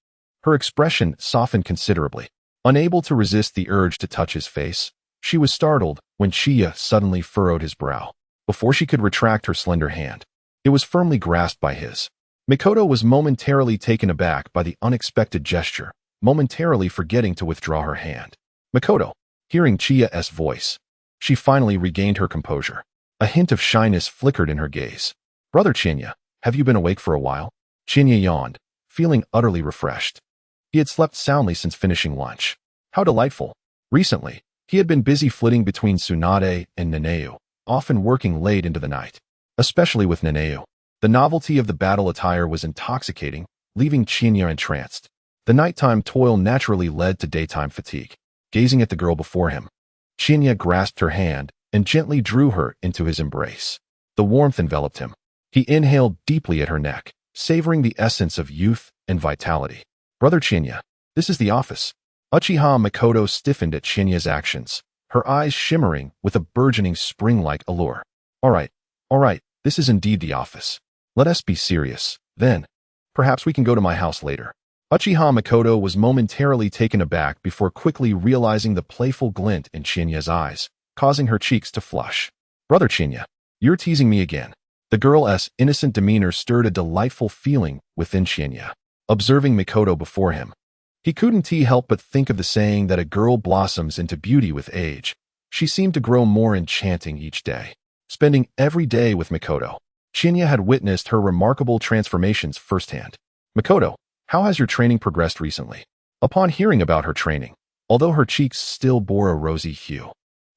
Her expression softened considerably. Unable to resist the urge to touch his face, she was startled when Chiya suddenly furrowed his brow. Before she could retract her slender hand, it was firmly grasped by his. Mikoto was momentarily taken aback by the unexpected gesture, momentarily forgetting to withdraw her hand. "Mikoto," hearing Chiya's voice, she finally regained her composure. A hint of shyness flickered in her gaze. "Brother Chinya, have you been awake for a while?" Chinya yawned, feeling utterly refreshed. He had slept soundly since finishing lunch. How delightful. Recently, he had been busy flitting between Tsunade and Nanayu, often working late into the night. Especially with Nanayu. The novelty of the battle attire was intoxicating, leaving Chinya entranced. The nighttime toil naturally led to daytime fatigue. Gazing at the girl before him, Chinya grasped her hand and gently drew her into his embrace. The warmth enveloped him. He inhaled deeply at her neck, savoring the essence of youth and vitality. "Brother Chinya, this is the office." Uchiha Mikoto stiffened at Chinya's actions, her eyes shimmering with a burgeoning spring-like allure. All right, this is indeed the office. Let us be serious, then. Perhaps we can go to my house later." Uchiha Mikoto was momentarily taken aback before quickly realizing the playful glint in Chinya's eyes, causing her cheeks to flush. "Brother Chinya, you're teasing me again." The girl's innocent demeanor stirred a delightful feeling within Chinya. Observing Mikoto before him, he couldn't help but think of the saying that a girl blossoms into beauty with age. She seemed to grow more enchanting each day. Spending every day with Mikoto, Chinya had witnessed her remarkable transformations firsthand. "Mikoto, how has your training progressed recently?" Upon hearing about her training, although her cheeks still bore a rosy hue,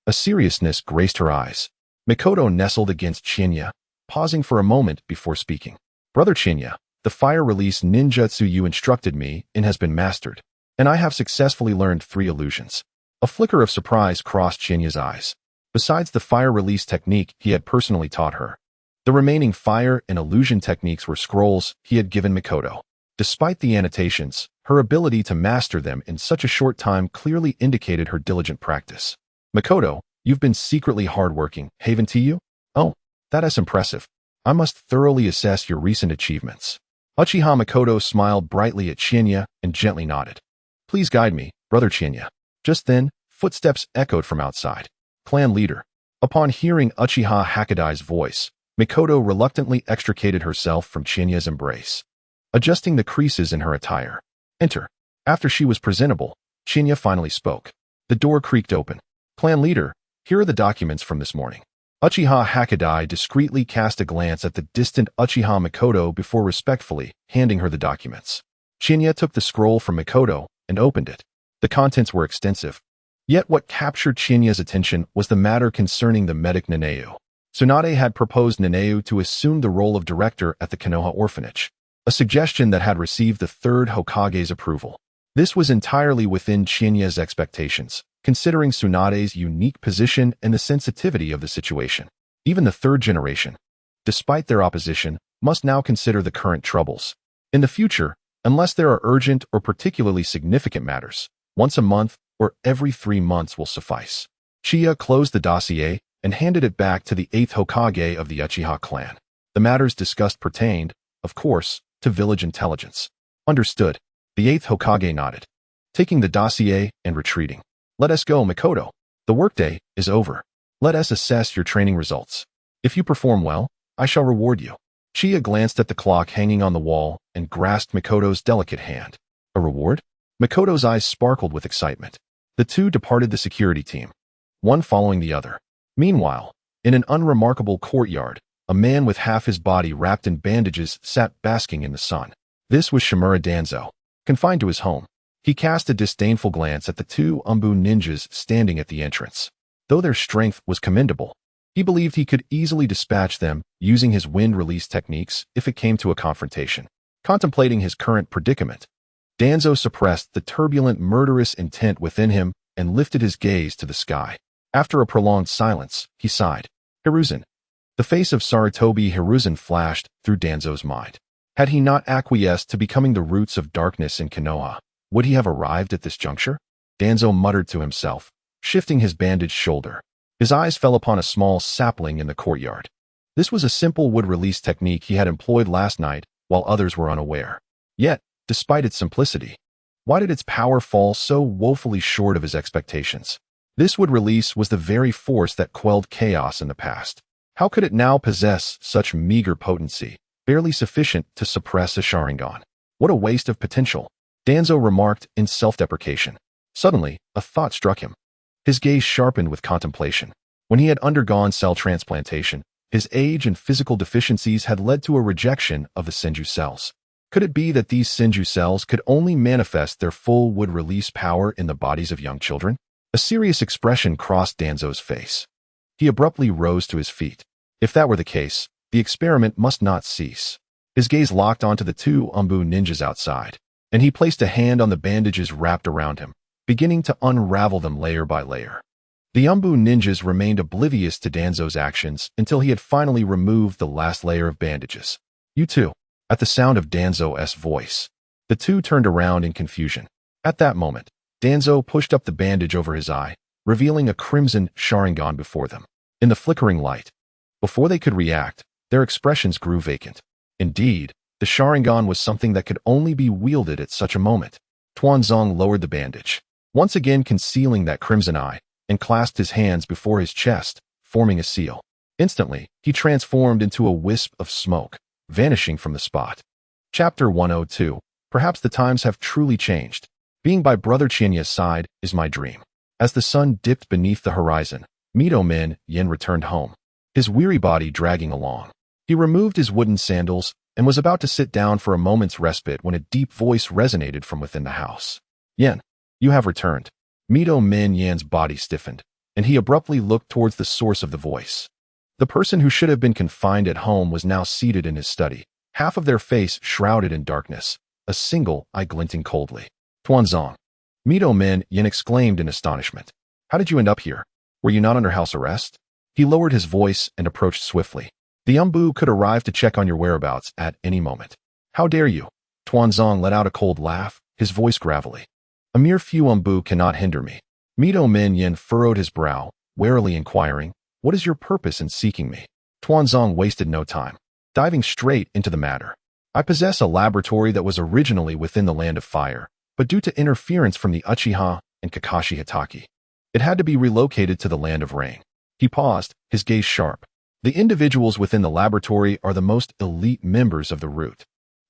a seriousness graced her eyes. Mikoto nestled against Chinya, pausing for a moment before speaking. "Brother Chinya, the fire release ninjutsu you instructed me in has been mastered, and I have successfully learned 3 illusions." A flicker of surprise crossed Chinya's eyes. Besides the fire release technique he had personally taught her, the remaining fire and illusion techniques were scrolls he had given Mikoto. Despite the annotations, her ability to master them in such a short time clearly indicated her diligent practice. "Mikoto, you've been secretly hardworking, haven't you?" "Oh, that is impressive. I must thoroughly assess your recent achievements." Uchiha Mikoto smiled brightly at Chinya and gently nodded. "Please guide me, Brother Chinya." Just then, footsteps echoed from outside. Clan leader. Upon hearing Uchiha Hakadai's voice, Mikoto reluctantly extricated herself from Chinya's embrace, adjusting the creases in her attire. "Enter." After she was presentable, Chinya finally spoke. The door creaked open. "Clan leader, here are the documents from this morning." Uchiha Hakadai discreetly cast a glance at the distant Uchiha Mikoto before respectfully handing her the documents. Chinya took the scroll from Mikoto and opened it. The contents were extensive. Yet what captured Chinya's attention was the matter concerning the medic Nanayu. Tsunade had proposed Nanayu to assume the role of director at the Konoha orphanage, a suggestion that had received the 3rd Hokage's approval. This was entirely within Chinya's expectations, considering Tsunade's unique position and the sensitivity of the situation. Even the 3rd generation, despite their opposition, must now consider the current troubles. In the future, unless there are urgent or particularly significant matters, once a month or every 3 months will suffice. Chiya closed the dossier and handed it back to the 8th Hokage of the Uchiha clan. The matters discussed pertained, of course, to village intelligence. "Understood." The 8th Hokage nodded, taking the dossier and retreating. "Let us go, Mikoto. The workday is over." Let us assess your training results. If you perform well, I shall reward you. Chiya glanced at the clock hanging on the wall and grasped Mikoto's delicate hand. A reward? Mikoto's eyes sparkled with excitement. The two departed the security team, one following the other. Meanwhile, in an unremarkable courtyard, a man with half his body wrapped in bandages sat basking in the sun. This was Shimura Danzo, confined to his home. He cast a disdainful glance at the two Umbu ninjas standing at the entrance. Though their strength was commendable, he believed he could easily dispatch them using his wind release techniques if it came to a confrontation. Contemplating his current predicament, Danzo suppressed the turbulent, murderous intent within him and lifted his gaze to the sky. After a prolonged silence, he sighed. Hiruzen. The face of Sarutobi Hiruzen flashed through Danzo's mind. Had he not acquiesced to becoming the roots of darkness in Konoha, would he have arrived at this juncture? Danzo muttered to himself, shifting his bandaged shoulder. His eyes fell upon a small sapling in the courtyard. This was a simple wood release technique he had employed last night while others were unaware. Yet, despite its simplicity, why did its power fall so woefully short of his expectations? This wood release was the very force that quelled chaos in the past. How could it now possess such meager potency, barely sufficient to suppress a Sharingan? What a waste of potential, Danzo remarked in self-deprecation. Suddenly, a thought struck him. His gaze sharpened with contemplation. When he had undergone cell transplantation, his age and physical deficiencies had led to a rejection of the Senju cells. Could it be that these Senju cells could only manifest their full wood release power in the bodies of young children? A serious expression crossed Danzo's face. He abruptly rose to his feet. If that were the case, the experiment must not cease. His gaze locked onto the two Umbu ninjas outside, and he placed a hand on the bandages wrapped around him, beginning to unravel them layer by layer. The Umbu ninjas remained oblivious to Danzo's actions until he had finally removed the last layer of bandages. You too. At the sound of Danzo's voice, the two turned around in confusion. At that moment, Danzo pushed up the bandage over his eye, revealing a crimson Sharingan before them. In the flickering light, before they could react, their expressions grew vacant. Indeed, the Sharingan was something that could only be wielded at such a moment. Tuanzong lowered the bandage, once again concealing that crimson eye, and clasped his hands before his chest, forming a seal. Instantly, he transformed into a wisp of smoke, vanishing from the spot. Chapter 102. Perhaps the times have truly changed. Being by Brother Qianye's side is my dream. As the sun dipped beneath the horizon, Mito Yin returned home, his weary body dragging along. He removed his wooden sandals and was about to sit down for a moment's respite when a deep voice resonated from within the house. Yin, you have returned. Mito Yin's body stiffened, and he abruptly looked towards the source of the voice. The person who should have been confined at home was now seated in his study, half of their face shrouded in darkness, a single eye glinting coldly. Tuanzong. Mito Yin exclaimed in astonishment. How did you end up here? Were you not under house arrest? He lowered his voice and approached swiftly. The Umbu could arrive to check on your whereabouts at any moment. How dare you? Tuanzong let out a cold laugh, his voice gravelly. A mere few Umbu cannot hinder me. Mito Yin furrowed his brow, warily inquiring, what is your purpose in seeking me? Tuanzong wasted no time, diving straight into the matter. I possess a laboratory that was originally within the Land of Fire, but due to interference from the Uchiha and Kakashi Hitaki, it had to be relocated to the Land of Rain. He paused, his gaze sharp. The individuals within the laboratory are the most elite members of the root.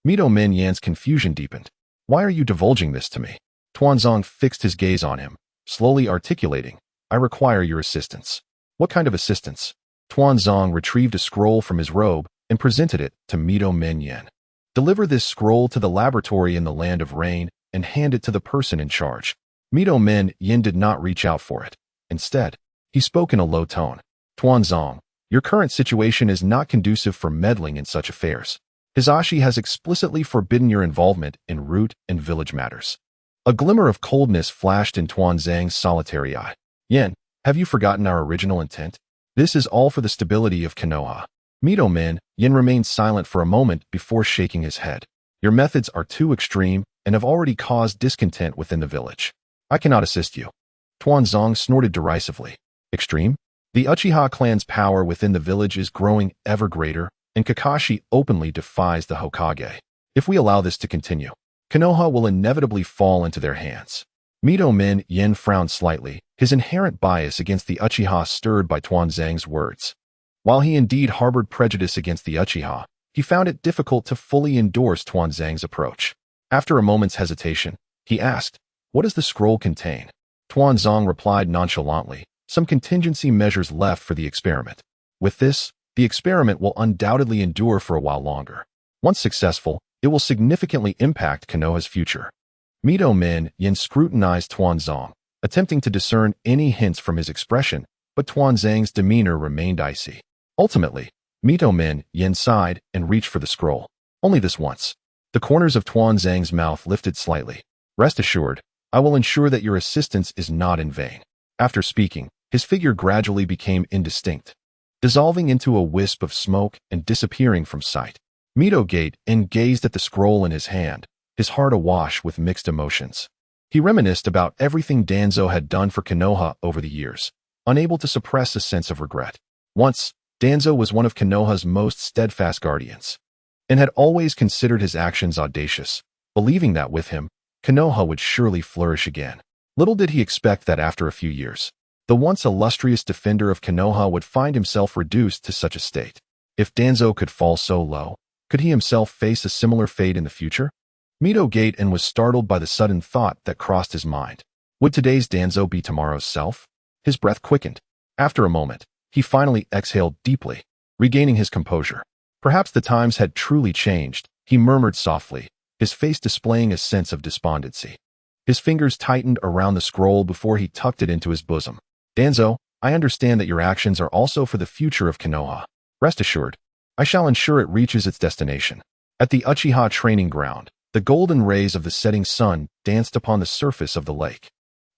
Mito Yin's confusion deepened. Why are you divulging this to me? Tuanzong fixed his gaze on him, slowly articulating, I require your assistance. What kind of assistance? Tuanzong retrieved a scroll from his robe and presented it to Mito Yin. Deliver this scroll to the laboratory in the Land of Rain and hand it to the person in charge. Mito Yin did not reach out for it. Instead, he spoke in a low tone. Tuanzong, your current situation is not conducive for meddling in such affairs. Hisashi has explicitly forbidden your involvement in root and village matters. A glimmer of coldness flashed in Tuanzang's solitary eye. Yin, have you forgotten our original intent? This is all for the stability of Konoha. Mito Yin remained silent for a moment before shaking his head. Your methods are too extreme and have already caused discontent within the village. I cannot assist you. Tuanzong snorted derisively. Extreme? The Uchiha clan's power within the village is growing ever greater, and Kakashi openly defies the Hokage. If we allow this to continue, Konoha will inevitably fall into their hands. Mito Yin frowned slightly, his inherent bias against the Uchiha stirred by Tuanzang's words. While he indeed harbored prejudice against the Uchiha, he found it difficult to fully endorse Tuanzang's approach. After a moment's hesitation, he asked, "What does the scroll contain?" Tuanzang replied nonchalantly, "Some contingency measures left for the experiment. With this, the experiment will undoubtedly endure for a while longer. Once successful, it will significantly impact Konoha's future." Mito Min Yin scrutinized Tuanzang, attempting to discern any hints from his expression, but Tuanzang's demeanor remained icy. Ultimately, Mito Min Yin sighed and reached for the scroll. Only this once. The corners of Tuanzang's mouth lifted slightly. "Rest assured, I will ensure that your assistance is not in vain." After speaking, his figure gradually became indistinct, dissolving into a wisp of smoke and disappearing from sight. Mito Gate gazed at the scroll in his hand, his heart awash with mixed emotions. He reminisced about everything Danzo had done for Konoha over the years, unable to suppress a sense of regret. Once, Danzo was one of Konoha's most steadfast guardians, and had always considered his actions audacious, believing that with him, Konoha would surely flourish again. Little did he expect that after a few years, the once illustrious defender of Konoha would find himself reduced to such a state. If Danzo could fall so low, could he himself face a similar fate in the future? Mito Gate was startled by the sudden thought that crossed his mind. Would today's Danzo be tomorrow's self? His breath quickened. After a moment, he finally exhaled deeply, regaining his composure. Perhaps the times had truly changed, he murmured softly, his face displaying a sense of despondency. His fingers tightened around the scroll before he tucked it into his bosom. "Danzo, I understand that your actions are also for the future of Konoha. Rest assured, I shall ensure it reaches its destination." At the Uchiha training ground, the golden rays of the setting sun danced upon the surface of the lake.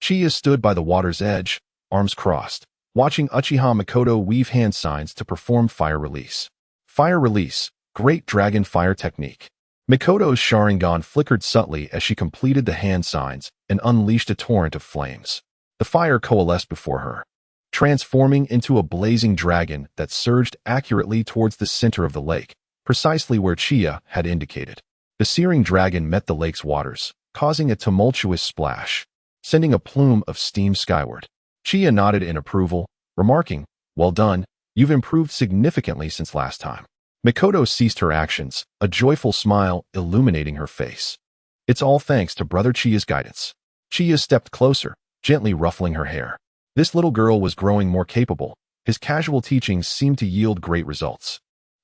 Chiya stood by the water's edge, arms crossed, watching Uchiha Mikoto weave hand signs to perform fire release. Fire release, great dragon fire technique. Mikoto's Sharingan flickered subtly as she completed the hand signs and unleashed a torrent of flames. The fire coalesced before her, transforming into a blazing dragon that surged accurately towards the center of the lake, precisely where Chiya had indicated. The searing dragon met the lake's waters, causing a tumultuous splash, sending a plume of steam skyward. Chiya nodded in approval, remarking, "Well done, you've improved significantly since last time." Mikoto ceased her actions, a joyful smile illuminating her face. "It's all thanks to Brother Chiya's guidance." Chiya stepped closer, gently ruffling her hair. This little girl was growing more capable. His casual teachings seemed to yield great results.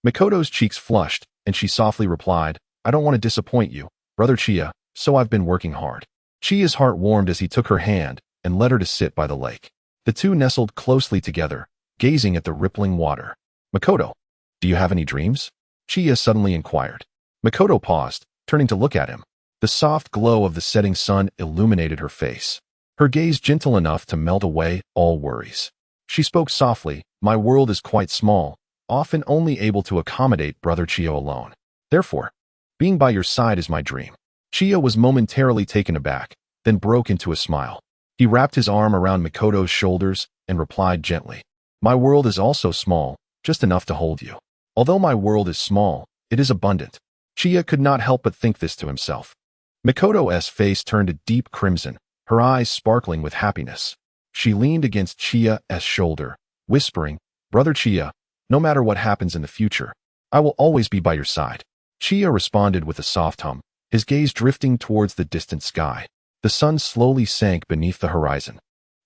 Mikoto's cheeks flushed, and she softly replied, "I don't want to disappoint you, Brother Chiya, so I've been working hard." Chiya's heart warmed as he took her hand and led her to sit by the lake. The two nestled closely together, gazing at the rippling water. "Mikoto, do you have any dreams?" Chiya suddenly inquired. Mikoto paused, turning to look at him. The soft glow of the setting sun illuminated her face, her gaze gentle enough to melt away all worries. She spoke softly, "My world is quite small, often only able to accommodate Brother Chiya alone. Therefore, being by your side is my dream." Chiya was momentarily taken aback, then broke into a smile. He wrapped his arm around Mikoto's shoulders and replied gently, "My world is also small, just enough to hold you. Although my world is small, it is abundant." Chiya could not help but think this to himself. Mikoto's face turned a deep crimson, her eyes sparkling with happiness. She leaned against Chiya's shoulder, whispering, "Brother Chiya, no matter what happens in the future, I will always be by your side." Chiya responded with a soft hum, his gaze drifting towards the distant sky. The sun slowly sank beneath the horizon,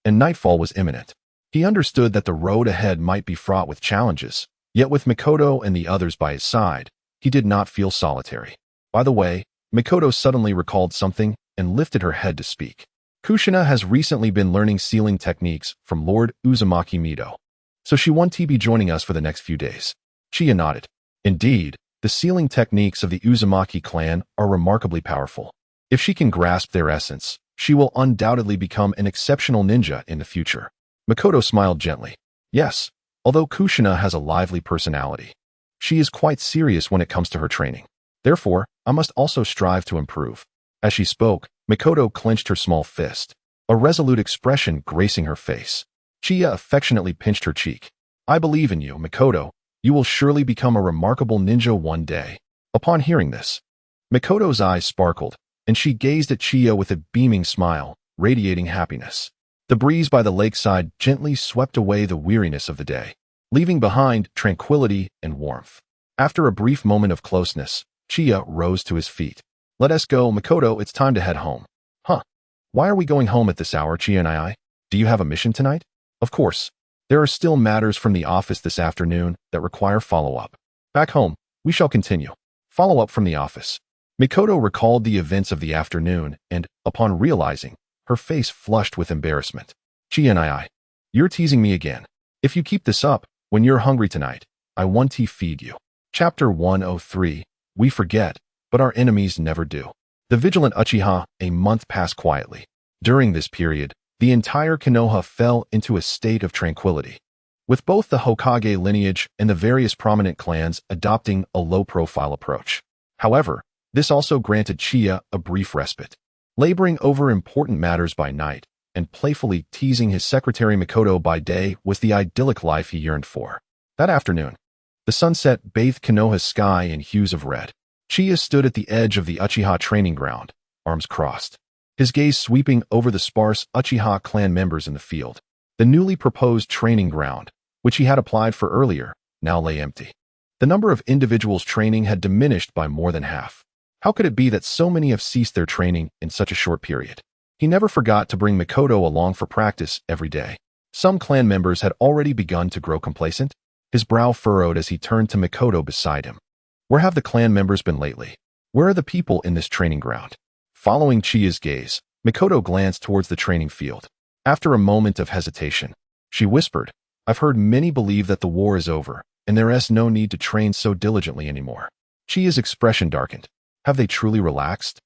and nightfall was imminent. He understood that the road ahead might be fraught with challenges, yet with Mikoto and the others by his side, he did not feel solitary. By the way, Mikoto suddenly recalled something and lifted her head to speak. "Kushina has recently been learning sealing techniques from Lord Uzumaki Mito, so she won't be joining us for the next few days." Chiya nodded. Indeed, the sealing techniques of the Uzumaki clan are remarkably powerful. If she can grasp their essence, she will undoubtedly become an exceptional ninja in the future. Mikoto smiled gently. "Yes, although Kushina has a lively personality, she is quite serious when it comes to her training. Therefore, I must also strive to improve." As she spoke, Mikoto clenched her small fist, a resolute expression gracing her face. Chiya affectionately pinched her cheek. "I believe in you, Mikoto. You will surely become a remarkable ninja one day." Upon hearing this, Mikoto's eyes sparkled, and she gazed at Chiya with a beaming smile, radiating happiness. The breeze by the lakeside gently swept away the weariness of the day, leaving behind tranquility and warmth. After a brief moment of closeness, Chiya rose to his feet. Let us go, Makoto, it's time to head home. Huh. Why are we going home at this hour, Chiya and I? Do you have a mission tonight? Of course. There are still matters from the office this afternoon that require follow-up. Back home, we shall continue. Follow-up from the office. Makoto recalled the events of the afternoon and, upon realizing, her face flushed with embarrassment. Chiya and I, you're teasing me again. If you keep this up, when you're hungry tonight, I want to feed you. Chapter 103, We Forget, but Our Enemies Never Do. The vigilant Uchiha, a month passed quietly. During this period, the entire Konoha fell into a state of tranquility, with both the Hokage lineage and the various prominent clans adopting a low-profile approach. However, this also granted Chiya a brief respite. Laboring over important matters by night and playfully teasing his secretary Makoto by day was the idyllic life he yearned for. That afternoon, the sunset bathed Konoha's sky in hues of red. Chiya stood at the edge of the Uchiha training ground, arms crossed, his gaze sweeping over the sparse Uchiha clan members in the field. The newly proposed training ground, which he had applied for earlier, now lay empty. The number of individuals training had diminished by more than half. How could it be that so many have ceased their training in such a short period? He never forgot to bring Makoto along for practice every day. Some clan members had already begun to grow complacent. His brow furrowed as he turned to Makoto beside him. Where have the clan members been lately? Where are the people in this training ground? Following Chiya's gaze, Makoto glanced towards the training field. After a moment of hesitation, she whispered, I've heard many believe that the war is over, and there is no need to train so diligently anymore. Chiya's expression darkened. Have they truly relaxed?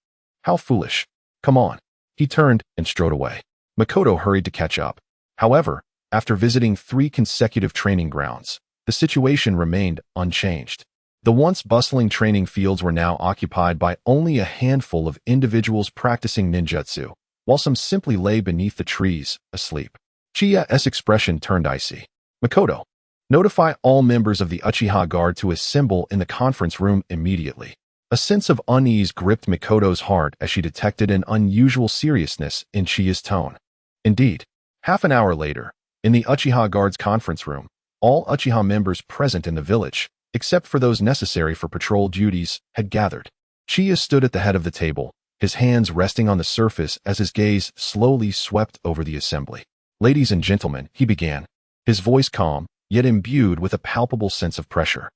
How foolish. Come on. He turned and strode away. Makoto hurried to catch up. However, after visiting 3 consecutive training grounds, the situation remained unchanged. The once bustling training fields were now occupied by only a handful of individuals practicing ninjutsu, while some simply lay beneath the trees, asleep. Chiya's expression turned icy. Makoto, notify all members of the Uchiha Guard to assemble in the conference room immediately. A sense of unease gripped Makoto's heart as she detected an unusual seriousness in Chiya's tone. Indeed, half an hour later, in the Uchiha Guard's conference room, all Uchiha members present in the village, except for those necessary for patrol duties, had gathered. Chiya stood at the head of the table, his hands resting on the surface as his gaze slowly swept over the assembly. Ladies and gentlemen, he began, his voice calm, yet imbued with a palpable sense of pressure.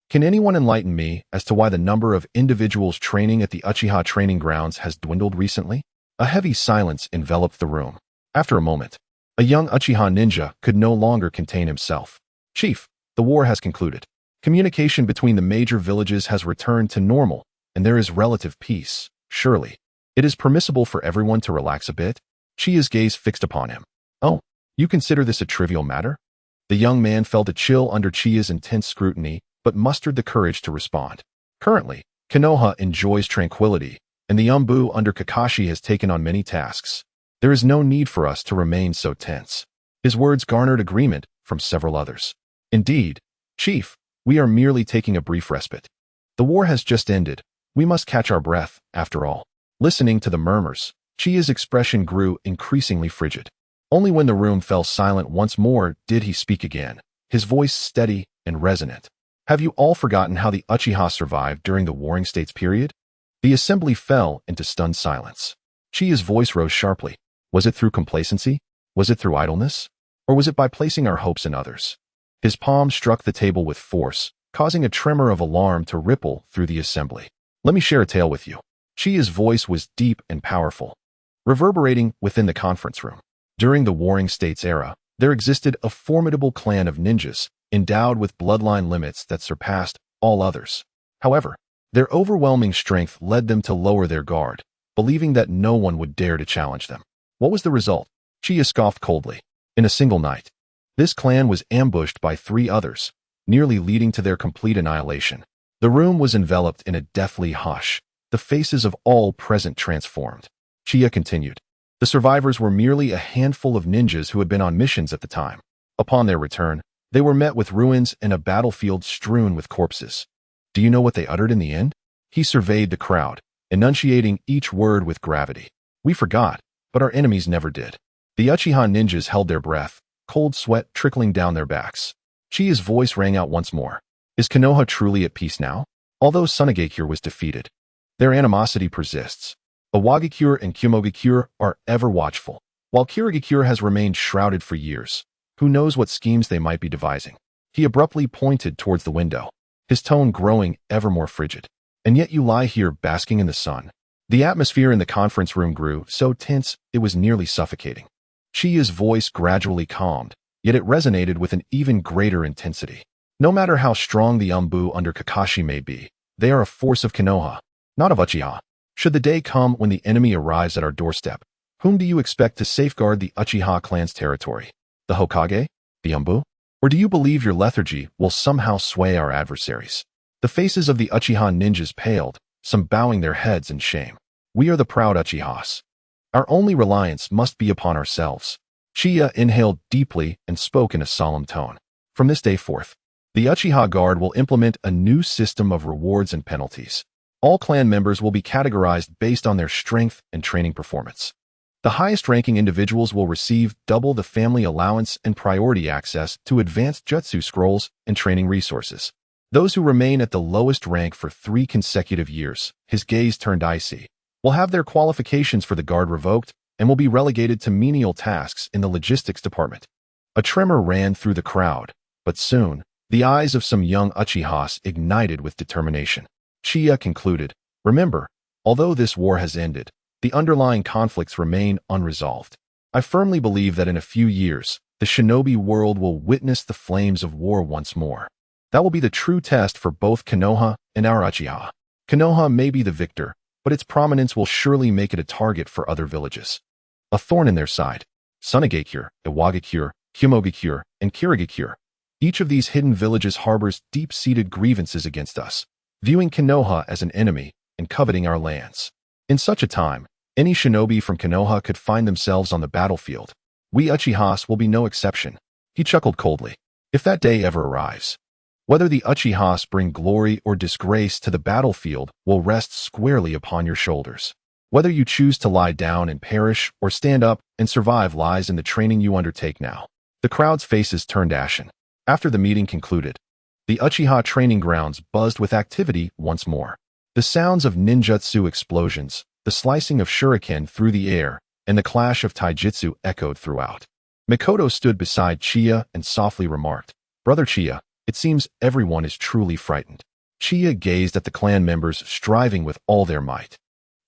Can anyone enlighten me as to why the number of individuals training at the Uchiha training grounds has dwindled recently? A heavy silence enveloped the room. After a moment, a young Uchiha ninja could no longer contain himself. Chief, the war has concluded. Communication between the major villages has returned to normal, and there is relative peace. Surely, it is permissible for everyone to relax a bit? Chiya's gaze fixed upon him. Oh, you consider this a trivial matter? The young man felt a chill under Chiya's intense scrutiny, but mustered the courage to respond. Currently, Konoha enjoys tranquility, and the Umbu under Kakashi has taken on many tasks. There is no need for us to remain so tense. His words garnered agreement from several others. Indeed, Chief, we are merely taking a brief respite. The war has just ended. We must catch our breath, after all. Listening to the murmurs, Chiya's expression grew increasingly frigid. Only when the room fell silent once more did he speak again, his voice steady and resonant. Have you all forgotten how the Uchiha survived during the Warring States period? The assembly fell into stunned silence. Chiya's voice rose sharply. Was it through complacency? Was it through idleness? Or was it by placing our hopes in others? His palm struck the table with force, causing a tremor of alarm to ripple through the assembly. Let me share a tale with you. Chiya's voice was deep and powerful, reverberating within the conference room. During the Warring States era, there existed a formidable clan of ninjas, endowed with bloodline limits that surpassed all others. However, their overwhelming strength led them to lower their guard, believing that no one would dare to challenge them. What was the result? Chiya scoffed coldly. In a single night, this clan was ambushed by 3 others, nearly leading to their complete annihilation. The room was enveloped in a deathly hush, the faces of all present transformed. Chiya continued. The survivors were merely a handful of ninjas who had been on missions at the time. Upon their return, they were met with ruins and a battlefield strewn with corpses. Do you know what they uttered in the end? He surveyed the crowd, enunciating each word with gravity. We forgot, but our enemies never did. The Uchiha ninjas held their breath, cold sweat trickling down their backs. Chiya's voice rang out once more. Is Konoha truly at peace now? Although Tsunade was defeated, their animosity persists. Iwagakure and Kyumogakure are ever watchful, while Kirigakure has remained shrouded for years. Who knows what schemes they might be devising? He abruptly pointed towards the window, his tone growing ever more frigid. And yet you lie here basking in the sun. The atmosphere in the conference room grew so tense it was nearly suffocating. Chiya's voice gradually calmed, yet it resonated with an even greater intensity. No matter how strong the Umbu under Kakashi may be, they are a force of Konoha, not of Uchiha. Should the day come when the enemy arrives at our doorstep, whom do you expect to safeguard the Uchiha clan's territory? The Hokage? The Umbu? Or do you believe your lethargy will somehow sway our adversaries? The faces of the Uchiha ninjas paled, some bowing their heads in shame. We are the proud Uchihas. Our only reliance must be upon ourselves. Chiya inhaled deeply and spoke in a solemn tone. From this day forth, the Uchiha Guard will implement a new system of rewards and penalties. All clan members will be categorized based on their strength and training performance. The highest-ranking individuals will receive double the family allowance and priority access to advanced jutsu scrolls and training resources. Those who remain at the lowest rank for 3 consecutive years, his gaze turned icy, will have their qualifications for the guard revoked and will be relegated to menial tasks in the logistics department. A tremor ran through the crowd, but soon, the eyes of some young Uchihas ignited with determination. Chiya concluded, remember, although this war has ended, the underlying conflicts remain unresolved. I firmly believe that in a few years, the shinobi world will witness the flames of war once more. That will be the true test for both Konoha and our Uchiha. Konoha may be the victor, but its prominence will surely make it a target for other villages. A thorn in their side. Tsunade, Iwagakure, Kyumogakure, and Kirigakure. Each of these hidden villages harbors deep-seated grievances against us, viewing Konoha as an enemy and coveting our lands. In such a time, any shinobi from Konoha could find themselves on the battlefield. We Uchihas will be no exception. He chuckled coldly. If that day ever arrives, whether the Uchihas bring glory or disgrace to the battlefield will rest squarely upon your shoulders. Whether you choose to lie down and perish or stand up and survive lies in the training you undertake now. The crowd's faces turned ashen. After the meeting concluded, the Uchiha training grounds buzzed with activity once more. The sounds of ninjutsu explosions, the slicing of shuriken through the air, and the clash of taijutsu echoed throughout. Mikoto stood beside Chiya and softly remarked, Brother Chiya, it seems everyone is truly frightened. Chiya gazed at the clan members striving with all their might,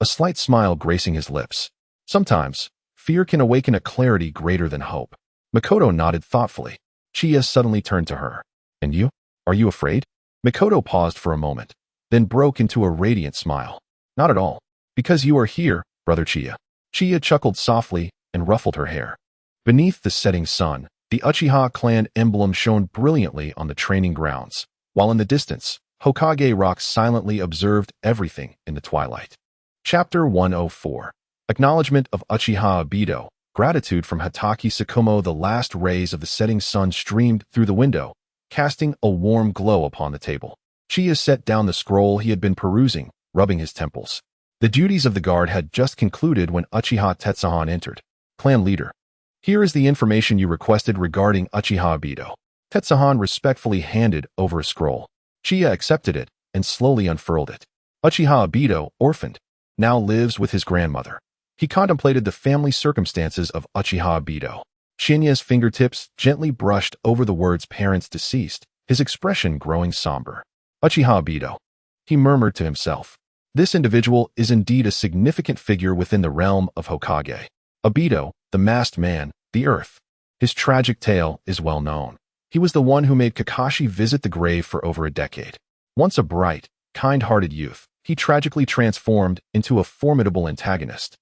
a slight smile gracing his lips. Sometimes, fear can awaken a clarity greater than hope. Mikoto nodded thoughtfully. Chiya suddenly turned to her. And you? Are you afraid? Mikoto paused for a moment, then broke into a radiant smile. Not at all. Because you are here, Brother Chiya. Chiya chuckled softly and ruffled her hair. Beneath the setting sun, the Uchiha clan emblem shone brilliantly on the training grounds, while in the distance, Hokage Rock silently observed everything in the twilight. Chapter 104. Acknowledgement of Uchiha Obito. Gratitude from Hatake Tsukumo. The last rays of the setting sun streamed through the window, casting a warm glow upon the table. Chiya set down the scroll he had been perusing, rubbing his temples. The duties of the guard had just concluded when Uchiha Tetsuhan entered. Clan leader. Here is the information you requested regarding Uchiha Obito. Tetsuhan respectfully handed over a scroll. Chiya accepted it and slowly unfurled it. Uchiha Obito, orphaned, now lives with his grandmother. He contemplated the family circumstances of Uchiha Obito. Shinya's fingertips gently brushed over the words parents deceased, his expression growing somber. Uchiha Obito. He murmured to himself. This individual is indeed a significant figure within the realm of Hokage. Obito, the masked man, the earth. His tragic tale is well known. He was the one who made Kakashi visit the grave for over a decade. Once a bright, kind-hearted youth, he tragically transformed into a formidable antagonist,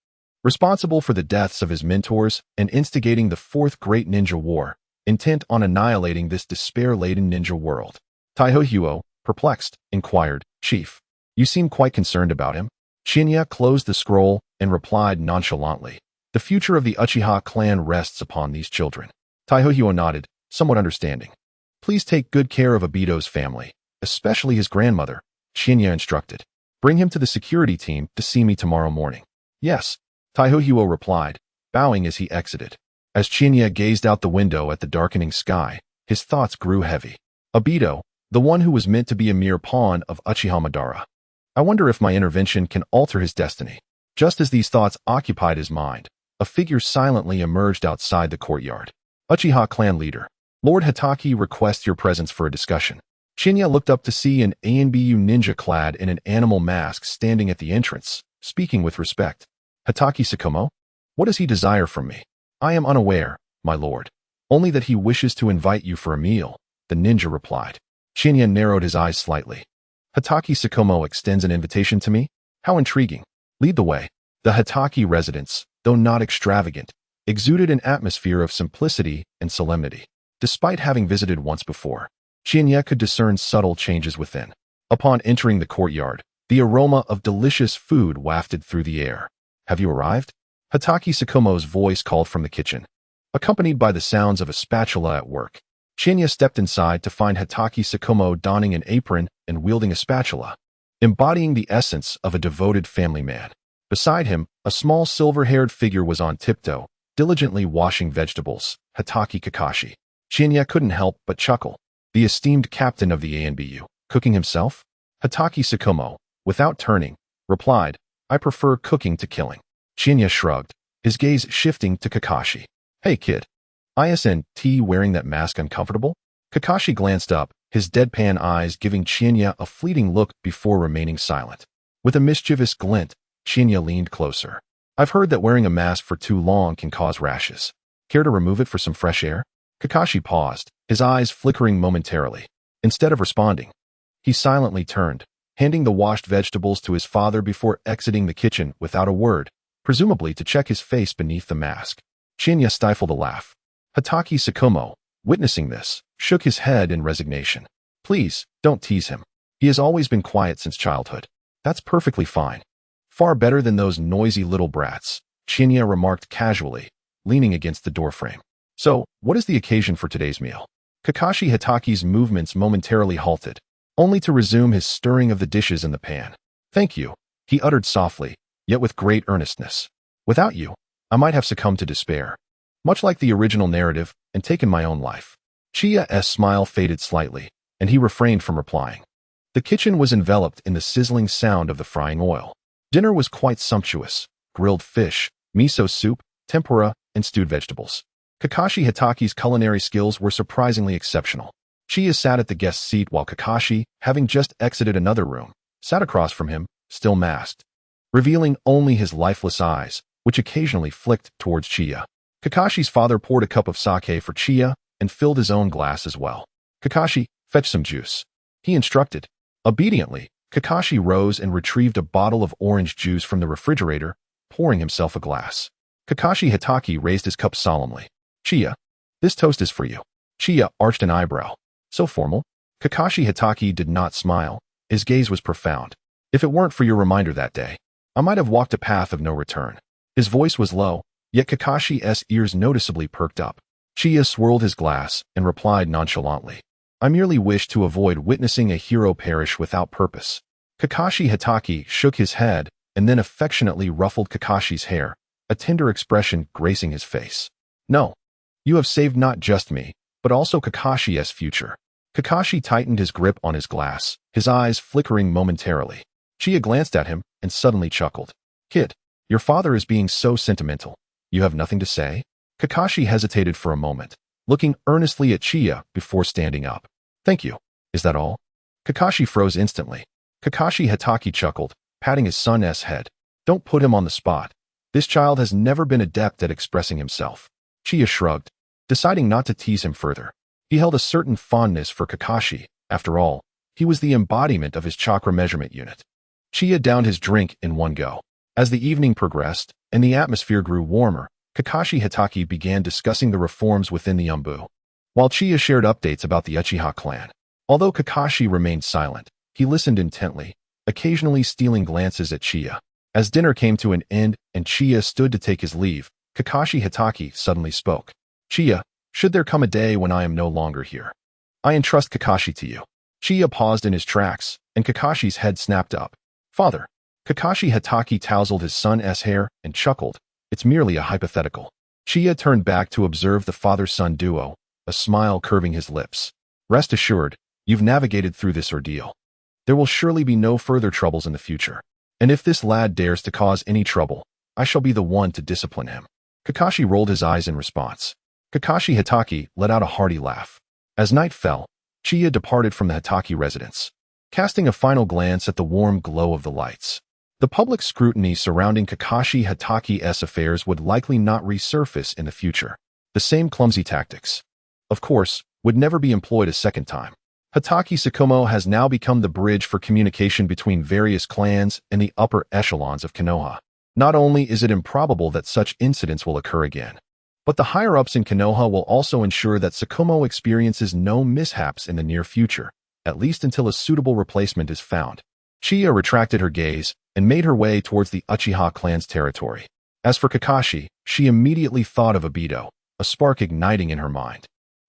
responsible for the deaths of his mentors and instigating the Fourth Great Ninja War, intent on annihilating this despair-laden ninja world. Taiho, perplexed, inquired, Chief, you seem quite concerned about him. Shinya closed the scroll and replied nonchalantly, the future of the Uchiha clan rests upon these children. Taiho nodded, somewhat understanding. Please take good care of Obito's family, especially his grandmother, Shinya instructed. Bring him to the security team to see me tomorrow morning. Yes, Taiho replied, bowing as he exited. As Chinya gazed out the window at the darkening sky, his thoughts grew heavy. Obito, the one who was meant to be a mere pawn of Uchiha Madara. I wonder if my intervention can alter his destiny. Just as these thoughts occupied his mind, a figure silently emerged outside the courtyard. Uchiha clan leader. Lord Hitaki requests your presence for a discussion. Chinya looked up to see an ANBU ninja clad in an animal mask standing at the entrance, speaking with respect. Hitaki Tsukumo? What does he desire from me? I am unaware, my lord. Only that he wishes to invite you for a meal, the ninja replied. Chinya narrowed his eyes slightly. Hitaki Tsukumo extends an invitation to me? How intriguing. Lead the way. The Hitaki residence, though not extravagant, exuded an atmosphere of simplicity and solemnity. Despite having visited once before, Chinya could discern subtle changes within. Upon entering the courtyard, the aroma of delicious food wafted through the air. Have you arrived? Hitaki Tsukumo's voice called from the kitchen, accompanied by the sounds of a spatula at work. Chinya stepped inside to find Hitaki Tsukumo donning an apron and wielding a spatula, embodying the essence of a devoted family man. Beside him, a small silver-haired figure was on tiptoe, diligently washing vegetables, Hitaki Kakashi. Chinya couldn't help but chuckle. The esteemed captain of the ANBU, cooking himself? Hitaki Tsukumo, without turning, replied, I prefer cooking to killing. Chinya shrugged, his gaze shifting to Kakashi. Hey kid. Isn't wearing that mask uncomfortable? Kakashi glanced up, his deadpan eyes giving Chinya a fleeting look before remaining silent. With a mischievous glint, Chinya leaned closer. I've heard that wearing a mask for too long can cause rashes. Care to remove it for some fresh air? Kakashi paused, his eyes flickering momentarily. Instead of responding, he silently turned, handing the washed vegetables to his father before exiting the kitchen without a word, presumably to check his face beneath the mask. Chinya stifled a laugh. Hitaki Tsukumo, witnessing this, shook his head in resignation. Please, don't tease him. He has always been quiet since childhood. That's perfectly fine. Far better than those noisy little brats, Chinya remarked casually, leaning against the doorframe. So, what is the occasion for today's meal? Kakashi Hitaki's movements momentarily halted, only to resume his stirring of the dishes in the pan. Thank you, he uttered softly, yet with great earnestness. Without you, I might have succumbed to despair, much like the original narrative, and taken my own life. Chiya's smile faded slightly, and he refrained from replying. The kitchen was enveloped in the sizzling sound of the frying oil. Dinner was quite sumptuous: grilled fish, miso soup, tempura, and stewed vegetables. Kakashi Hitaki's culinary skills were surprisingly exceptional. Chiya sat at the guest seat while Kakashi, having just exited another room, sat across from him, still masked, revealing only his lifeless eyes, which occasionally flicked towards Chiya. Kakashi's father poured a cup of sake for Chiya and filled his own glass as well. Kakashi, fetch some juice, he instructed. Obediently, Kakashi rose and retrieved a bottle of orange juice from the refrigerator, pouring himself a glass. Kakashi Hitaki raised his cup solemnly. Chiya, this toast is for you. Chiya arched an eyebrow. So formal? Kakashi Hitaki did not smile. His gaze was profound. If it weren't for your reminder that day, I might have walked a path of no return. His voice was low, yet Kakashi's ears noticeably perked up. Chiya swirled his glass and replied nonchalantly. I merely wish to avoid witnessing a hero perish without purpose. Kakashi Hitaki shook his head and then affectionately ruffled Kakashi's hair, a tender expression gracing his face. No. You have saved not just me, but also Kakashi's future. Kakashi tightened his grip on his glass, his eyes flickering momentarily. Chiya glanced at him and suddenly chuckled. Kid, your father is being so sentimental. You have nothing to say? Kakashi hesitated for a moment, looking earnestly at Chiya before standing up. Thank you. Is that all? Kakashi froze instantly. Kakashi Hitaki chuckled, patting his son's head. Don't put him on the spot. This child has never been adept at expressing himself. Chiya shrugged, deciding not to tease him further. He held a certain fondness for Kakashi. After all, he was the embodiment of his chakra measurement unit. Chiya downed his drink in one go. As the evening progressed and the atmosphere grew warmer, Kakashi Hitaki began discussing the reforms within the Umbu, while Chiya shared updates about the Uchiha clan. Although Kakashi remained silent, he listened intently, occasionally stealing glances at Chiya. As dinner came to an end and Chiya stood to take his leave, Kakashi Hitaki suddenly spoke. Chiya, should there come a day when I am no longer here, I entrust Kakashi to you. Chiya paused in his tracks, and Kakashi's head snapped up. Father. Kakashi Hitaki tousled his son's hair and chuckled. It's merely a hypothetical. Chiya turned back to observe the father-son duo, a smile curving his lips. Rest assured, you've navigated through this ordeal. There will surely be no further troubles in the future. And if this lad dares to cause any trouble, I shall be the one to discipline him. Kakashi rolled his eyes in response. Kakashi Hitaki let out a hearty laugh. As night fell, Chiya departed from the Hitaki residence, casting a final glance at the warm glow of the lights. The public scrutiny surrounding Kakashi Hitaki's affairs would likely not resurface in the future. The same clumsy tactics, of course, would never be employed a second time. Hitaki Tsukumo has now become the bridge for communication between various clans and the upper echelons of Konoha. Not only is it improbable that such incidents will occur again, but the higher-ups in Konoha will also ensure that Tsukumo experiences no mishaps in the near future, at least until a suitable replacement is found. Chiya retracted her gaze and made her way towards the Uchiha clan's territory. As for Kakashi, she immediately thought of Obito, a spark igniting in her mind.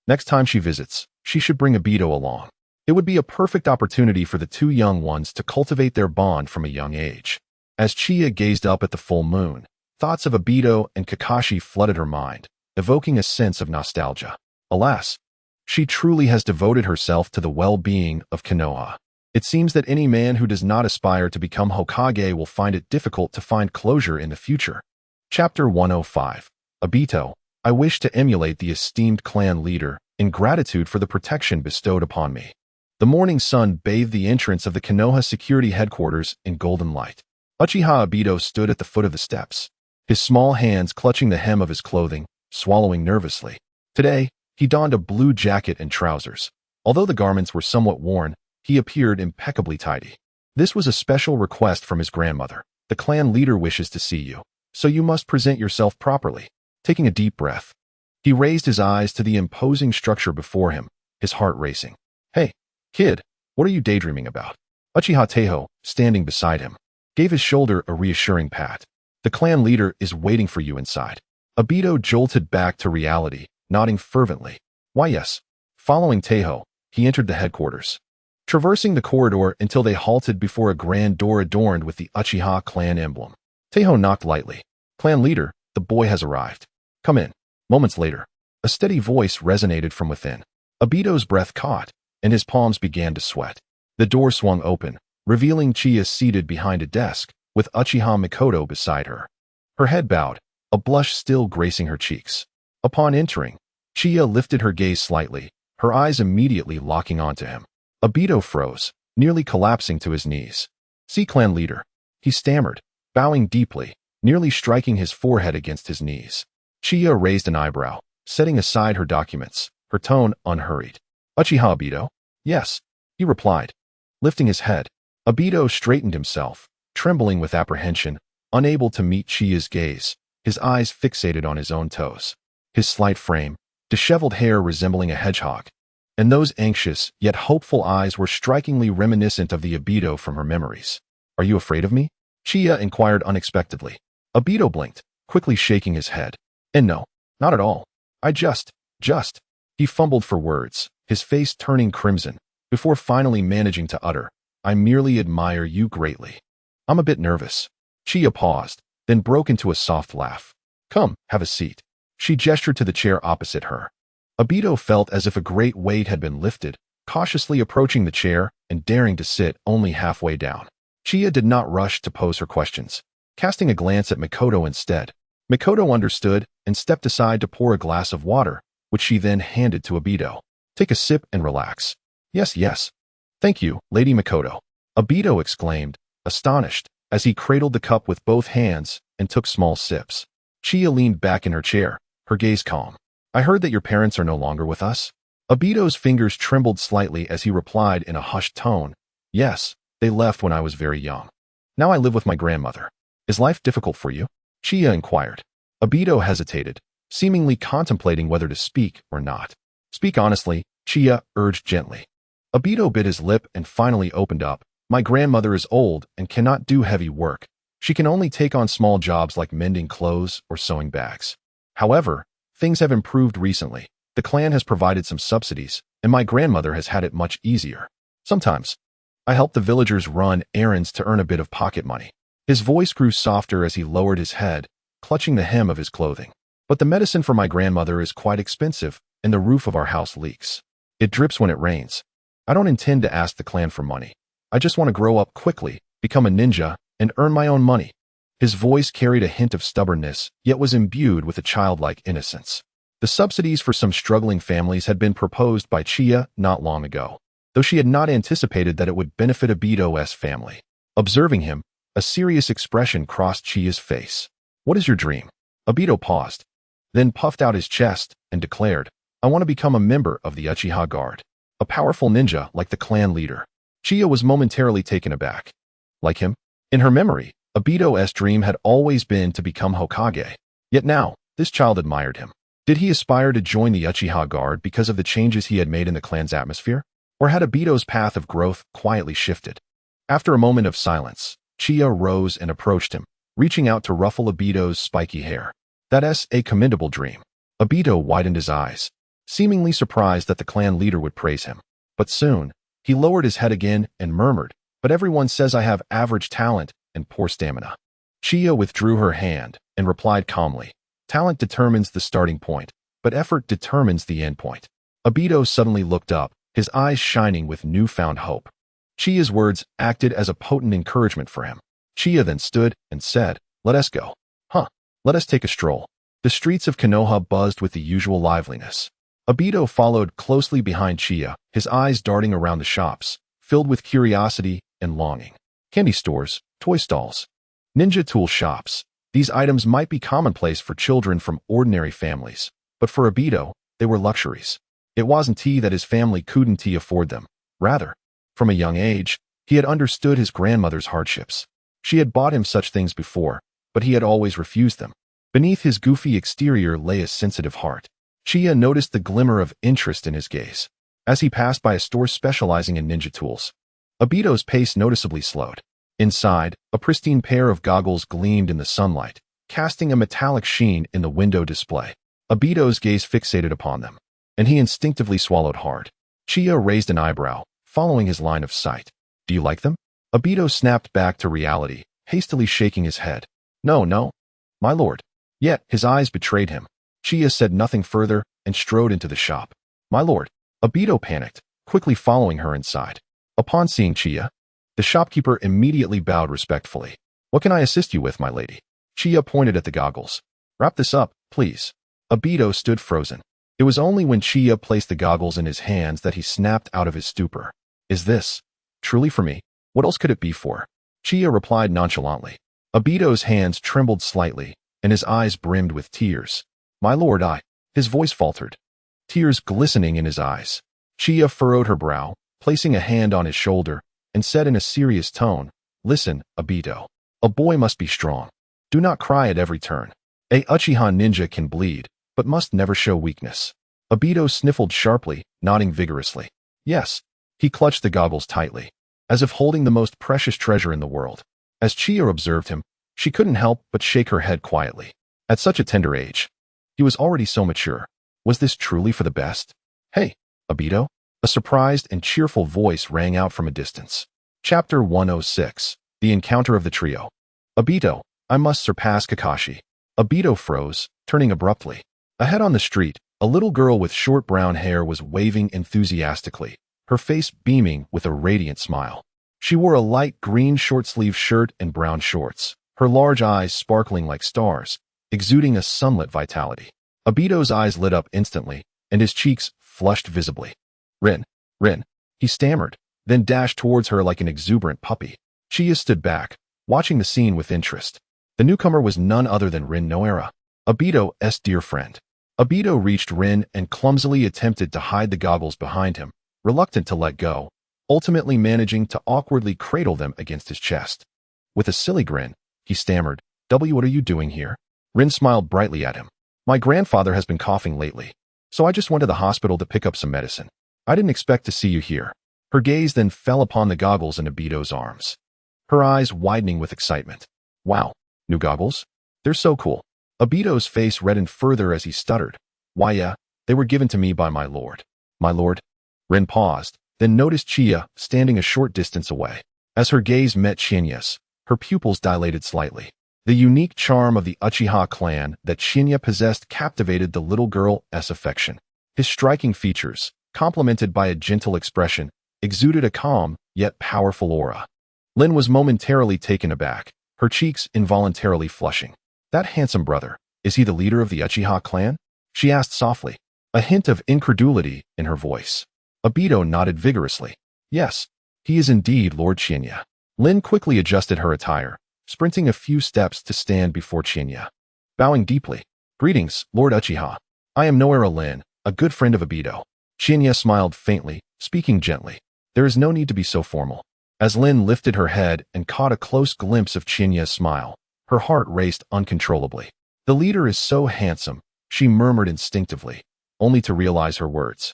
Next time she visits, she should bring Obito along. It would be a perfect opportunity for the two young ones to cultivate their bond from a young age. As Chiya gazed up at the full moon, thoughts of Obito and Kakashi flooded her mind, evoking a sense of nostalgia. Alas, she truly has devoted herself to the well-being of Konoha. It seems that any man who does not aspire to become Hokage will find it difficult to find closure in the future. Chapter 105. Obito, I wish to emulate the esteemed clan leader in gratitude for the protection bestowed upon me. The morning sun bathed the entrance of the Konoha security headquarters in golden light. Uchiha Obito stood at the foot of the steps, his small hands clutching the hem of his clothing, swallowing nervously. Today, he donned a blue jacket and trousers. Although the garments were somewhat worn, he appeared impeccably tidy. This was a special request from his grandmother. The clan leader wishes to see you, so you must present yourself properly. Taking a deep breath, he raised his eyes to the imposing structure before him, his heart racing. Hey, kid, what are you daydreaming about? Uchiha Teho, standing beside him, gave his shoulder a reassuring pat. The clan leader is waiting for you inside. Obito jolted back to reality, nodding fervently. Why yes. Following Teho, he entered the headquarters, traversing the corridor until they halted before a grand door adorned with the Uchiha clan emblem. Teho knocked lightly. Clan leader, the boy has arrived. Come in. Moments later, a steady voice resonated from within. Obito's breath caught, and his palms began to sweat. The door swung open, revealing Chiya seated behind a desk, with Uchiha Mikoto beside her. Her head bowed, a blush still gracing her cheeks. Upon entering, Chiya lifted her gaze slightly, her eyes immediately locking onto him. Obito froze, nearly collapsing to his knees. See clan leader, he stammered, bowing deeply, nearly striking his forehead against his knees. Chiya raised an eyebrow, setting aside her documents, her tone unhurried. Uchiha Obito? Yes, he replied, lifting his head. Obito straightened himself, trembling with apprehension, unable to meet Chiya's gaze, his eyes fixated on his own toes. His slight frame, disheveled hair resembling a hedgehog, and those anxious yet hopeful eyes were strikingly reminiscent of the Obito from her memories. Are you afraid of me? Chiya inquired unexpectedly. Obito blinked, quickly shaking his head. And no, not at all. I just. He fumbled for words, his face turning crimson, before finally managing to utter, I merely admire you greatly. I'm a bit nervous. Chiya paused, then broke into a soft laugh. Come, have a seat. She gestured to the chair opposite her. Obito felt as if a great weight had been lifted, cautiously approaching the chair and daring to sit only halfway down. Chiya did not rush to pose her questions, casting a glance at Mikoto instead. Mikoto understood and stepped aside to pour a glass of water, which she then handed to Obito. Take a sip and relax. Yes. Thank you, Lady Mikoto. Obito exclaimed, astonished, as he cradled the cup with both hands and took small sips. Chiya leaned back in her chair, her gaze calm. I heard that your parents are no longer with us. Obito's fingers trembled slightly as he replied in a hushed tone. Yes, they left when I was very young. Now I live with my grandmother. Is life difficult for you? Chiya inquired. Obito hesitated, seemingly contemplating whether to speak or not. Speak honestly, Chiya urged gently. Obito bit his lip and finally opened up. My grandmother is old and cannot do heavy work. She can only take on small jobs like mending clothes or sewing bags. However, things have improved recently. The clan has provided some subsidies, and my grandmother has had it much easier. Sometimes, I help the villagers run errands to earn a bit of pocket money. His voice grew softer as he lowered his head, clutching the hem of his clothing. But the medicine for my grandmother is quite expensive, and the roof of our house leaks. It drips when it rains. I don't intend to ask the clan for money. I just want to grow up quickly, become a ninja, and earn my own money." His voice carried a hint of stubbornness, yet was imbued with a childlike innocence. The subsidies for some struggling families had been proposed by Chiya not long ago, though she had not anticipated that it would benefit Obito's family. Observing him, a serious expression crossed Chiya's face. "What is your dream?" Obito paused, then puffed out his chest and declared, "I want to become a member of the Uchiha Guard. A powerful ninja like the clan leader." Chiya was momentarily taken aback. Like him? In her memory, Obito's dream had always been to become Hokage. Yet now, this child admired him. Did he aspire to join the Uchiha Guard because of the changes he had made in the clan's atmosphere? Or had Obito's path of growth quietly shifted? After a moment of silence, Chiya rose and approached him, reaching out to ruffle Obito's spiky hair. "That's a commendable dream." Obito widened his eyes, seemingly surprised that the clan leader would praise him. But soon, he lowered his head again and murmured, "But everyone says I have average talent and poor stamina." Chiya withdrew her hand and replied calmly, "Talent determines the starting point, but effort determines the end point." Obito suddenly looked up, his eyes shining with newfound hope. Chiya's words acted as a potent encouragement for him. Chiya then stood and said, "Let us go." "Huh. Let us take a stroll." The streets of Konoha buzzed with the usual liveliness. Obito followed closely behind Chiya, his eyes darting around the shops, filled with curiosity and longing. Candy stores, toy stalls, ninja tool shops. These items might be commonplace for children from ordinary families, but for Obito, they were luxuries. It wasn't that his family couldn't afford them. Rather, from a young age, he had understood his grandmother's hardships. She had bought him such things before, but he had always refused them. Beneath his goofy exterior lay a sensitive heart. Chiya noticed the glimmer of interest in his gaze as he passed by a store specializing in ninja tools. Obito's pace noticeably slowed. Inside, a pristine pair of goggles gleamed in the sunlight, casting a metallic sheen in the window display. Obito's gaze fixated upon them, and he instinctively swallowed hard. Chiya raised an eyebrow, following his line of sight. "Do you like them?" Obito snapped back to reality, hastily shaking his head. No, my lord." Yet his eyes betrayed him. Chiya said nothing further and strode into the shop. "My lord." Obito panicked, quickly following her inside. Upon seeing Chiya, the shopkeeper immediately bowed respectfully. "What can I assist you with, my lady?" Chiya pointed at the goggles. "Wrap this up, please." Obito stood frozen. It was only when Chiya placed the goggles in his hands that he snapped out of his stupor. "Is this truly for me? What else could it be for?" Chiya replied nonchalantly. Obito's hands trembled slightly, and his eyes brimmed with tears. "My lord, His voice faltered, tears glistening in his eyes. Chiya furrowed her brow, placing a hand on his shoulder, and said in a serious tone, "Listen, Obito. A boy must be strong. Do not cry at every turn. A Uchiha ninja can bleed, but must never show weakness." Obito sniffled sharply, nodding vigorously. "Yes." He clutched the goggles tightly, as if holding the most precious treasure in the world. As Chiya observed him, she couldn't help but shake her head quietly. At such a tender age, he was already so mature. Was this truly for the best? "Hey, Obito?" A surprised and cheerful voice rang out from a distance. Chapter 106. The Encounter of the Trio. "Obito, I must surpass Kakashi." Obito froze, turning abruptly. Ahead on the street, a little girl with short brown hair was waving enthusiastically, her face beaming with a radiant smile. She wore a light green short-sleeved shirt and brown shorts, her large eyes sparkling like stars, exuding a sunlit vitality. Obito's eyes lit up instantly, and his cheeks flushed visibly. Rin," he stammered, then dashed towards her like an exuberant puppy. Chiya stood back, watching the scene with interest. The newcomer was none other than Rin Noera, Obito's dear friend. Obito reached Rin and clumsily attempted to hide the goggles behind him, reluctant to let go, ultimately managing to awkwardly cradle them against his chest. With a silly grin, he stammered, What are you doing here?" Rin smiled brightly at him. "My grandfather has been coughing lately, so I just went to the hospital to pick up some medicine. I didn't expect to see you here." Her gaze then fell upon the goggles in Obito's arms, her eyes widening with excitement. "Wow, new goggles? They're so cool." Obito's face reddened further as he stuttered. "Why, yeah, they were given to me by my lord." "My lord?" Rin paused, then noticed Chiya standing a short distance away. As her gaze met Qianye's, her pupils dilated slightly. The unique charm of the Uchiha clan that Qianye possessed captivated the little girl's affection. His striking features, complemented by a gentle expression, exuded a calm, yet powerful aura. Lin was momentarily taken aback, her cheeks involuntarily flushing. That handsome brother, is he the leader of the Uchiha clan? She asked softly, a hint of incredulity in her voice. Obito nodded vigorously. Yes, he is indeed Lord Qianye. Lin quickly adjusted her attire, sprinting a few steps to stand before Qianye. Bowing deeply. Greetings, Lord Uchiha. I am Noera Lin, a good friend of Obito. Qianye smiled faintly, speaking gently. There is no need to be so formal. As Lin lifted her head and caught a close glimpse of Qianye's smile, her heart raced uncontrollably. The leader is so handsome, she murmured instinctively, only to realize her words.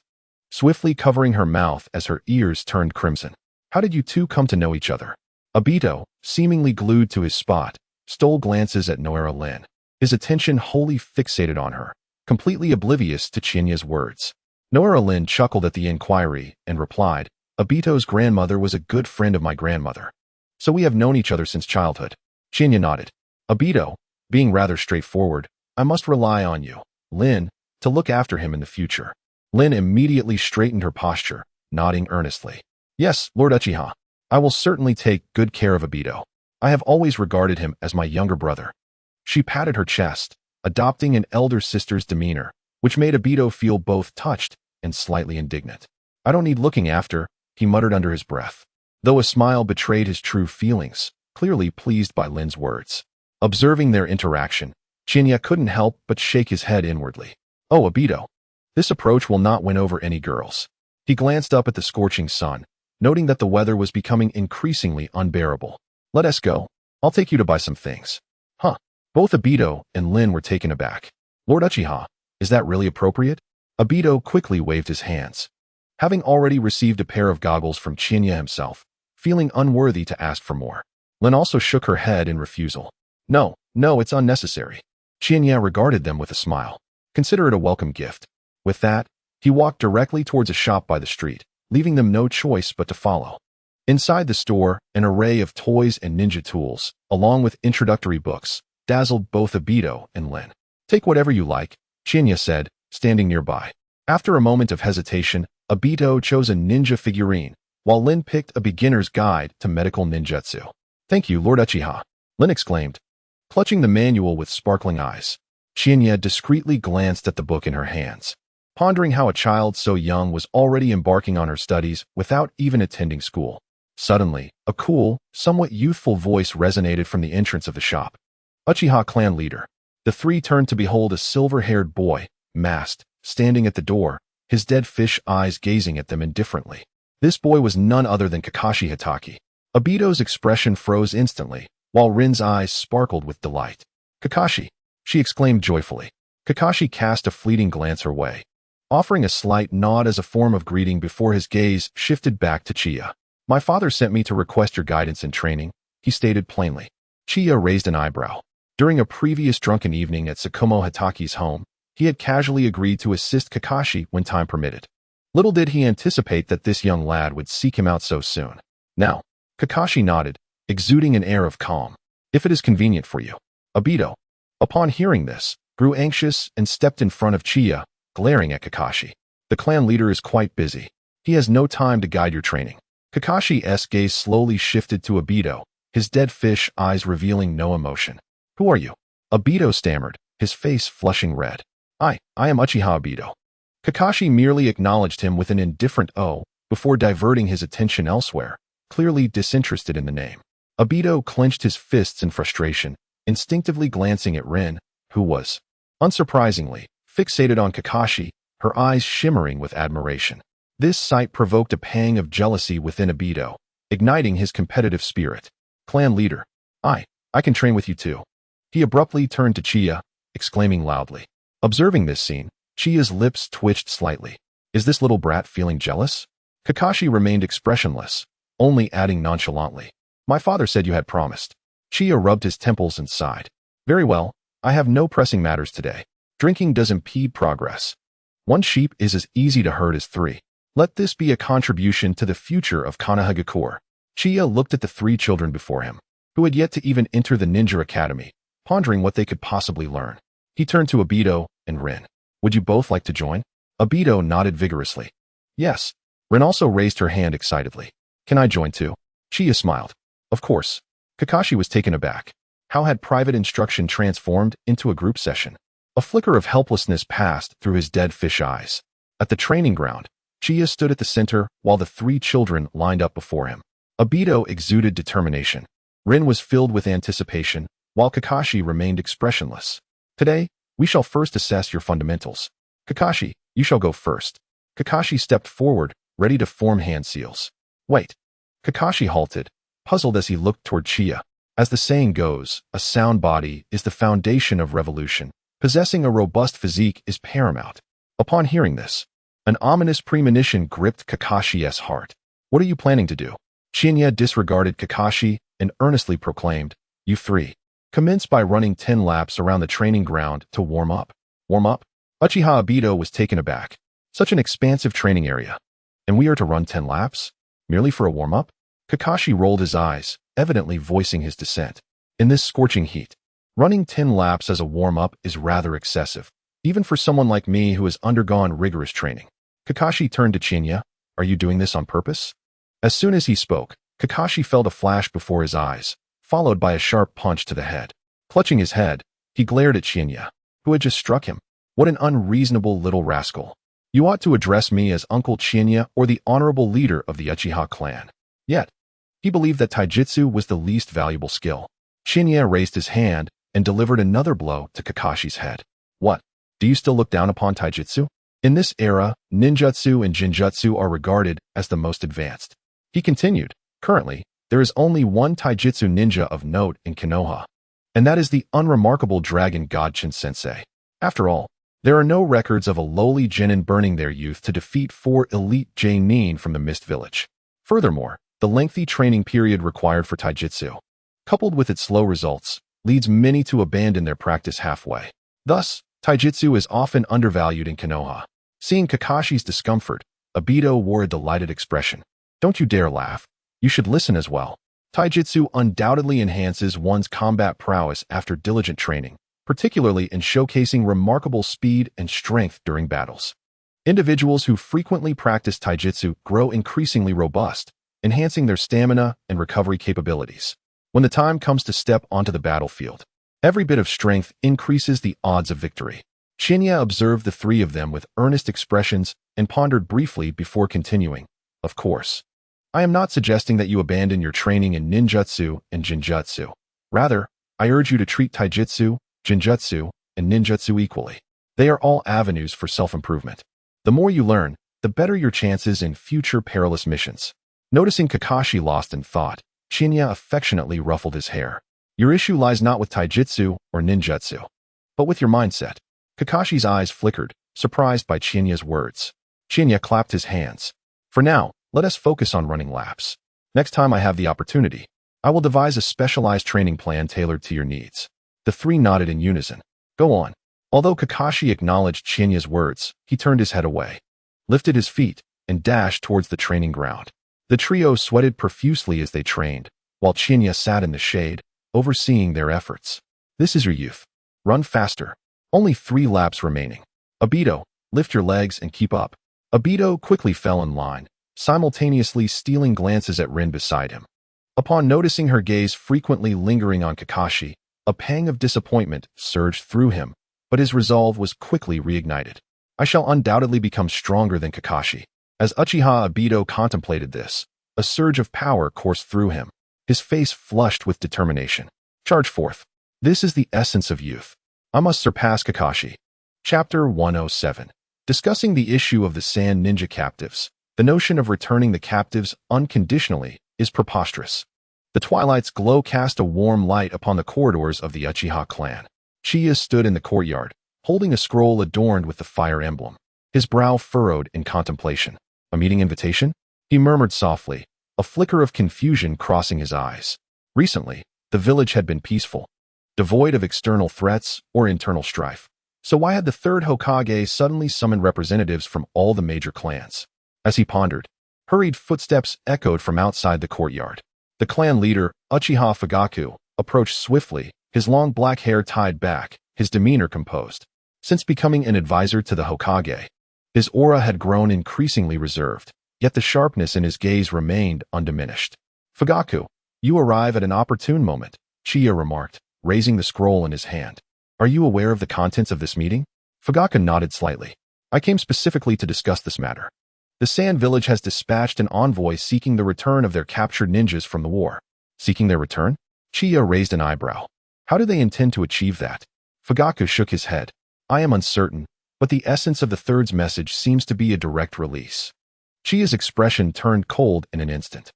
Swiftly covering her mouth as her ears turned crimson. How did you two come to know each other? Obito, seemingly glued to his spot, stole glances at Noera Lin, his attention wholly fixated on her, completely oblivious to Qianye's words. Noera Lin chuckled at the inquiry and replied, Obito's grandmother was a good friend of my grandmother. So we have known each other since childhood. Qianye nodded. Obito, being rather straightforward, I must rely on you, Lin, to look after him in the future. Lin immediately straightened her posture, nodding earnestly. Yes, Lord Uchiha. I will certainly take good care of Obito. I have always regarded him as my younger brother. She patted her chest, adopting an elder sister's demeanor, which made Obito feel both touched and slightly indignant. I don't need looking after, he muttered under his breath, though a smile betrayed his true feelings, clearly pleased by Lin's words. Observing their interaction, Qianye couldn't help but shake his head inwardly. Oh, Obito. This approach will not win over any girls. He glanced up at the scorching sun, noting that the weather was becoming increasingly unbearable. Let us go. I'll take you to buy some things. Huh. Both Obito and Lin were taken aback. Lord Uchiha, is that really appropriate? Obito quickly waved his hands. Having already received a pair of goggles from Qianye himself, feeling unworthy to ask for more. Lin also shook her head in refusal. No, it's unnecessary. Qianye regarded them with a smile. Consider it a welcome gift. With that, he walked directly towards a shop by the street, leaving them no choice but to follow. Inside the store, an array of toys and ninja tools, along with introductory books, dazzled both Obito and Lin. Take whatever you like, Qianye said, standing nearby. After a moment of hesitation, Obito chose a ninja figurine, while Lin picked a beginner's guide to medical ninjutsu. Thank you, Lord Uchiha, Lin exclaimed, clutching the manual with sparkling eyes. Qianye discreetly glanced at the book in her hands, pondering how a child so young was already embarking on her studies without even attending school. Suddenly, a cool, somewhat youthful voice resonated from the entrance of the shop. Uchiha clan leader. The three turned to behold a silver-haired boy, masked, standing at the door, his dead fish eyes gazing at them indifferently. This boy was none other than Kakashi Hitaki. Obito's expression froze instantly, while Rin's eyes sparkled with delight. Kakashi, she exclaimed joyfully. Kakashi cast a fleeting glance her way, offering a slight nod as a form of greeting before his gaze shifted back to Chiya. My father sent me to request your guidance and training, he stated plainly. Chiya raised an eyebrow. During a previous drunken evening at Tsukumo Hitaki's home, he had casually agreed to assist Kakashi when time permitted. Little did he anticipate that this young lad would seek him out so soon. Now, Kakashi nodded, exuding an air of calm. If it is convenient for you. Obito, upon hearing this, grew anxious and stepped in front of Chiya, glaring at Kakashi. The clan leader is quite busy. He has no time to guide your training. Kakashi's gaze slowly shifted to Obito, his dead fish eyes revealing no emotion. Who are you? Obito stammered, his face flushing red. I am Uchiha Obito. Kakashi merely acknowledged him with an indifferent "oh" before diverting his attention elsewhere, clearly disinterested in the name. Obito clenched his fists in frustration, instinctively glancing at Rin, who was, unsurprisingly, fixated on Kakashi, her eyes shimmering with admiration. This sight provoked a pang of jealousy within Obito, igniting his competitive spirit. Clan leader, I can train with you too. He abruptly turned to Chiya, exclaiming loudly. Observing this scene, Chiya's lips twitched slightly. Is this little brat feeling jealous? Kakashi remained expressionless, only adding nonchalantly. My father said you had promised. Chiya rubbed his temples and sighed. Very well, I have no pressing matters today. Drinking does impede progress. One sheep is as easy to herd as three. Let this be a contribution to the future of Konoha. Chiya looked at the three children before him, who had yet to even enter the ninja academy, pondering what they could possibly learn. He turned to Obito and Rin. Would you both like to join? Obito nodded vigorously. Yes. Rin also raised her hand excitedly. Can I join too? Chiya smiled. Of course. Kakashi was taken aback. How had private instruction transformed into a group session? A flicker of helplessness passed through his dead fish eyes. At the training ground, Chiya stood at the center while the three children lined up before him. Obito exuded determination. Rin was filled with anticipation, while Kakashi remained expressionless. Today, we shall first assess your fundamentals. Kakashi, you shall go first. Kakashi stepped forward, ready to form hand seals. Wait. Kakashi halted, puzzled as he looked toward Chiya. As the saying goes, a sound body is the foundation of revolution. Possessing a robust physique is paramount. Upon hearing this, an ominous premonition gripped Kakashi's heart. What are you planning to do? Chinya disregarded Kakashi and earnestly proclaimed, You three, commence by running 10 laps around the training ground to warm up. Warm up? Uchiha Obito was taken aback. Such an expansive training area. And we are to run 10 laps? Merely for a warm-up? Kakashi rolled his eyes, evidently voicing his dissent. In this scorching heat, running 10 laps as a warm-up is rather excessive, even for someone like me who has undergone rigorous training. Kakashi turned to Chinya. Are you doing this on purpose? As soon as he spoke, Kakashi felt a flash before his eyes, followed by a sharp punch to the head. Clutching his head, he glared at Chinya, who had just struck him. What an unreasonable little rascal. You ought to address me as Uncle Chinya or the honorable leader of the Uchiha clan. Yet, he believed that taijutsu was the least valuable skill. Chinya raised his hand and delivered another blow to Kakashi's head. What? Do you still look down upon taijutsu? In this era, ninjutsu and jinjutsu are regarded as the most advanced. He continued, currently, there is only one taijutsu ninja of note in Konoha, and that is the unremarkable dragon god Sensei. After all, there are no records of a lowly genin burning their youth to defeat 4 elite genin from the Mist Village. Furthermore, the lengthy training period required for taijutsu, coupled with its slow results, leads many to abandon their practice halfway. Thus, taijutsu is often undervalued in Konoha. Seeing Kakashi's discomfort, Obito wore a delighted expression. Don't you dare laugh. You should listen as well. Taijutsu undoubtedly enhances one's combat prowess after diligent training, particularly in showcasing remarkable speed and strength during battles. Individuals who frequently practice taijutsu grow increasingly robust, enhancing their stamina and recovery capabilities. When the time comes to step onto the battlefield, every bit of strength increases the odds of victory. Chinya observed the three of them with earnest expressions and pondered briefly before continuing. Of course, I am not suggesting that you abandon your training in ninjutsu and jinjutsu. Rather, I urge you to treat taijutsu, jinjutsu, and ninjutsu equally. They are all avenues for self-improvement. The more you learn, the better your chances in future perilous missions. Noticing Kakashi lost in thought, Chinya affectionately ruffled his hair. Your issue lies not with taijutsu or ninjutsu, but with your mindset. Kakashi's eyes flickered, surprised by Chinya's words. Chinya clapped his hands. For now, let us focus on running laps. Next time I have the opportunity, I will devise a specialized training plan tailored to your needs. The three nodded in unison. Go on. Although Kakashi acknowledged Chinya's words, he turned his head away, lifted his feet, and dashed towards the training ground. The trio sweated profusely as they trained, while Chinya sat in the shade, overseeing their efforts. This is your youth. Run faster. Only 3 laps remaining. Obito, lift your legs and keep up. Obito quickly fell in line, simultaneously stealing glances at Rin beside him. Upon noticing her gaze frequently lingering on Kakashi, a pang of disappointment surged through him, but his resolve was quickly reignited. I shall undoubtedly become stronger than Kakashi. As Uchiha Obito contemplated this, a surge of power coursed through him. His face flushed with determination. Charge forth. This is the essence of youth. I must surpass Kakashi. Chapter 107. Discussing the issue of the Sand Ninja captives, the notion of returning the captives unconditionally is preposterous. The twilight's glow cast a warm light upon the corridors of the Uchiha clan. Chiya stood in the courtyard, holding a scroll adorned with the fire emblem. His brow furrowed in contemplation. A meeting invitation? He murmured softly, a flicker of confusion crossing his eyes. Recently, the village had been peaceful, devoid of external threats or internal strife. So why had the third Hokage suddenly summoned representatives from all the major clans? As he pondered, hurried footsteps echoed from outside the courtyard. The clan leader, Uchiha Fugaku, approached swiftly, his long black hair tied back, his demeanor composed. Since becoming an advisor to the Hokage, his aura had grown increasingly reserved, yet the sharpness in his gaze remained undiminished. Fugaku, you arrive at an opportune moment, Chiya remarked, raising the scroll in his hand. Are you aware of the contents of this meeting? Fugaku nodded slightly. I came specifically to discuss this matter. The Sand Village has dispatched an envoy seeking the return of their captured ninjas from the war. Seeking their return? Chiya raised an eyebrow. How do they intend to achieve that? Fugaku shook his head. I am uncertain, but the essence of the third's message seems to be a direct release. Chiya's expression turned cold in an instant.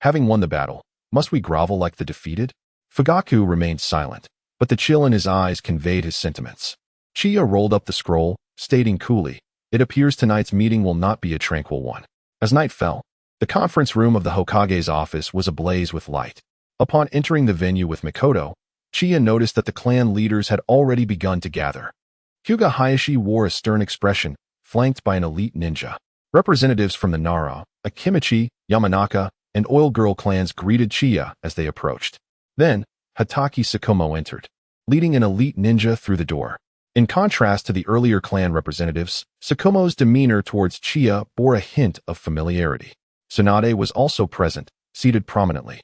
Having won the battle, must we grovel like the defeated? Fugaku remained silent, but the chill in his eyes conveyed his sentiments. Chiya rolled up the scroll, stating coolly, It appears tonight's meeting will not be a tranquil one. As night fell, the conference room of the Hokage's office was ablaze with light. Upon entering the venue with Mikoto, Chiya noticed that the clan leaders had already begun to gather. Hyuga Hayashi wore a stern expression, flanked by an elite ninja. Representatives from the Nara, Akimichi, Yamanaka, and Oil Girl clans greeted Chiya as they approached. Then, Hatake Tsukumo entered, leading an elite ninja through the door. In contrast to the earlier clan representatives, Tsukumo's demeanor towards Chiya bore a hint of familiarity. Tsunade was also present, seated prominently,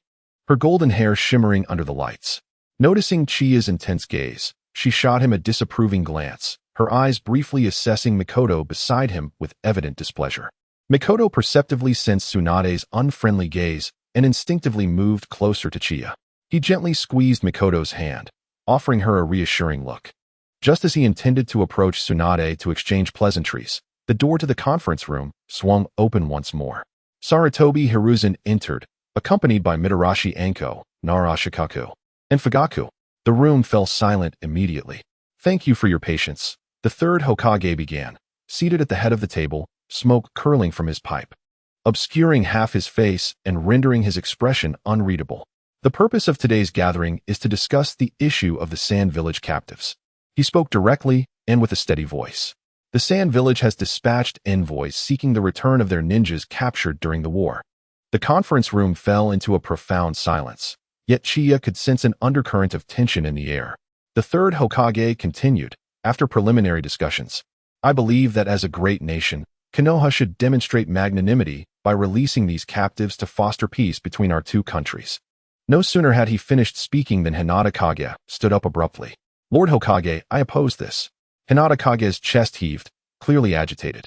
her golden hair shimmering under the lights. Noticing Chiya's intense gaze, she shot him a disapproving glance, her eyes briefly assessing Mikoto beside him with evident displeasure. Mikoto perceptively sensed Tsunade's unfriendly gaze and instinctively moved closer to Chiya. He gently squeezed Mikoto's hand, offering her a reassuring look. Just as he intended to approach Tsunade to exchange pleasantries, the door to the conference room swung open once more. Sarutobi Hiruzen entered, accompanied by Mitarashi Anko, Nara Shikaku, and Fugaku. The room fell silent immediately. Thank you for your patience, the third Hokage began, seated at the head of the table, smoke curling from his pipe, obscuring half his face and rendering his expression unreadable. The purpose of today's gathering is to discuss the issue of the Sand Village captives. He spoke directly and with a steady voice. The Sand Village has dispatched envoys seeking the return of their ninjas captured during the war. The conference room fell into a profound silence, yet Chiya could sense an undercurrent of tension in the air. The third Hokage continued, after preliminary discussions. I believe that as a great nation, Konoha should demonstrate magnanimity by releasing these captives to foster peace between our two countries. No sooner had he finished speaking than Hinata Kage stood up abruptly. Lord Hokage, I oppose this. Hinata Kage's chest heaved, clearly agitated.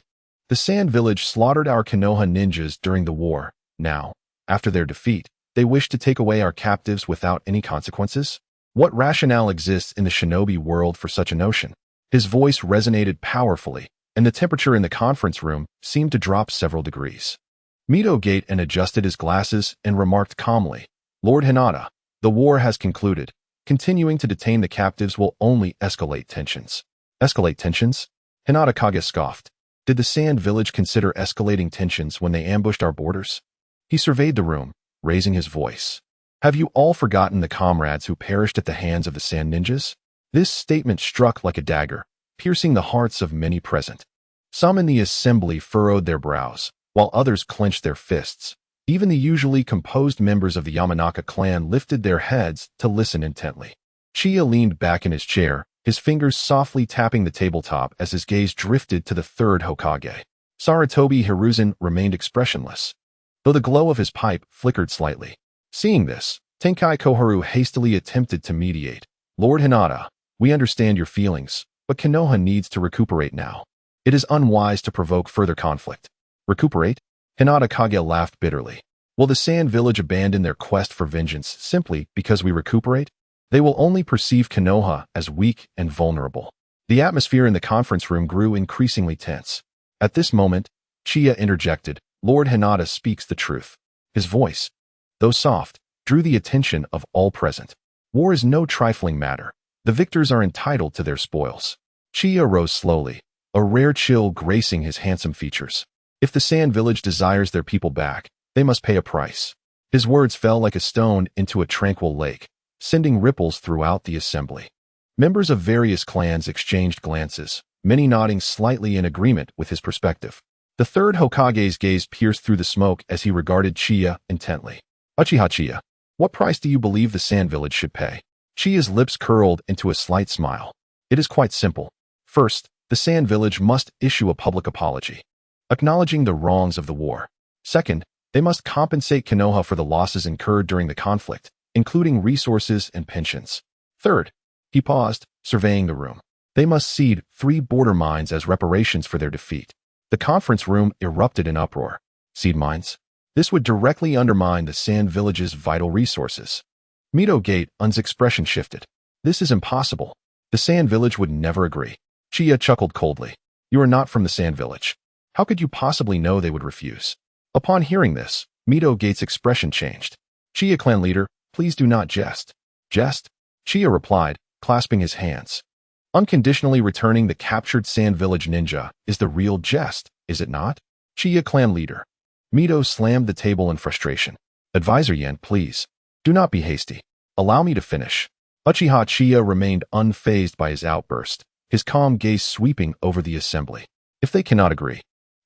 The Sand Village slaughtered our Konoha ninjas during the war. Now, after their defeat, they wish to take away our captives without any consequences? What rationale exists in the shinobi world for such a notion? His voice resonated powerfully, and the temperature in the conference room seemed to drop several degrees. Mito gate and adjusted his glasses and remarked calmly, Lord Hinata, the war has concluded. Continuing to detain the captives will only escalate tensions. Escalate tensions? Hinata Kage scoffed. Did the Sand Village consider escalating tensions when they ambushed our borders? He surveyed the room, raising his voice. Have you all forgotten the comrades who perished at the hands of the Sand Ninjas? This statement struck like a dagger, piercing the hearts of many present. Some in the assembly furrowed their brows, while others clenched their fists. Even the usually composed members of the Yamanaka clan lifted their heads to listen intently. Chiya leaned back in his chair, his fingers softly tapping the tabletop as his gaze drifted to the third Hokage. Sarutobi Hiruzen remained expressionless, though the glow of his pipe flickered slightly. Seeing this, Tenkai Koharu hastily attempted to mediate. Lord Hinata, we understand your feelings, but Konoha needs to recuperate now. It is unwise to provoke further conflict. Recuperate? Hinata Kage laughed bitterly. Will the Sand Village abandon their quest for vengeance simply because we recuperate? They will only perceive Konoha as weak and vulnerable. The atmosphere in the conference room grew increasingly tense. At this moment, Chiya interjected, Lord Hinata speaks the truth. His voice, though soft, drew the attention of all present. War is no trifling matter. The victors are entitled to their spoils. Chiya rose slowly, a rare chill gracing his handsome features. If the Sand Village desires their people back, they must pay a price. His words fell like a stone into a tranquil lake, sending ripples throughout the assembly. Members of various clans exchanged glances, many nodding slightly in agreement with his perspective. The third Hokage's gaze pierced through the smoke as he regarded Chiya intently. Uchiha Qianye, what price do you believe the Sand Village should pay? Chiya's lips curled into a slight smile. It is quite simple. First, the Sand Village must issue a public apology, acknowledging the wrongs of the war. Second, they must compensate Konoha for the losses incurred during the conflict, including resources and pensions. Third, he paused, surveying the room. They must cede 3 border mines as reparations for their defeat. The conference room erupted in uproar. Cede mines? This would directly undermine the Sand Village's vital resources. Mito Gate's expression shifted. This is impossible. The Sand Village would never agree. Chiya chuckled coldly. You are not from the Sand Village. How could you possibly know they would refuse? Upon hearing this, Mito Gate's expression changed. Chiya clan leader, please do not jest. Jest? Chiya replied, clasping his hands. Unconditionally returning the captured Sand Village ninja is the real jest, is it not? Chiya clan leader. Mito slammed the table in frustration. Advisor Yen, please. Do not be hasty. Allow me to finish. Uchiha Chiya remained unfazed by his outburst, his calm gaze sweeping over the assembly. If they cannot agree,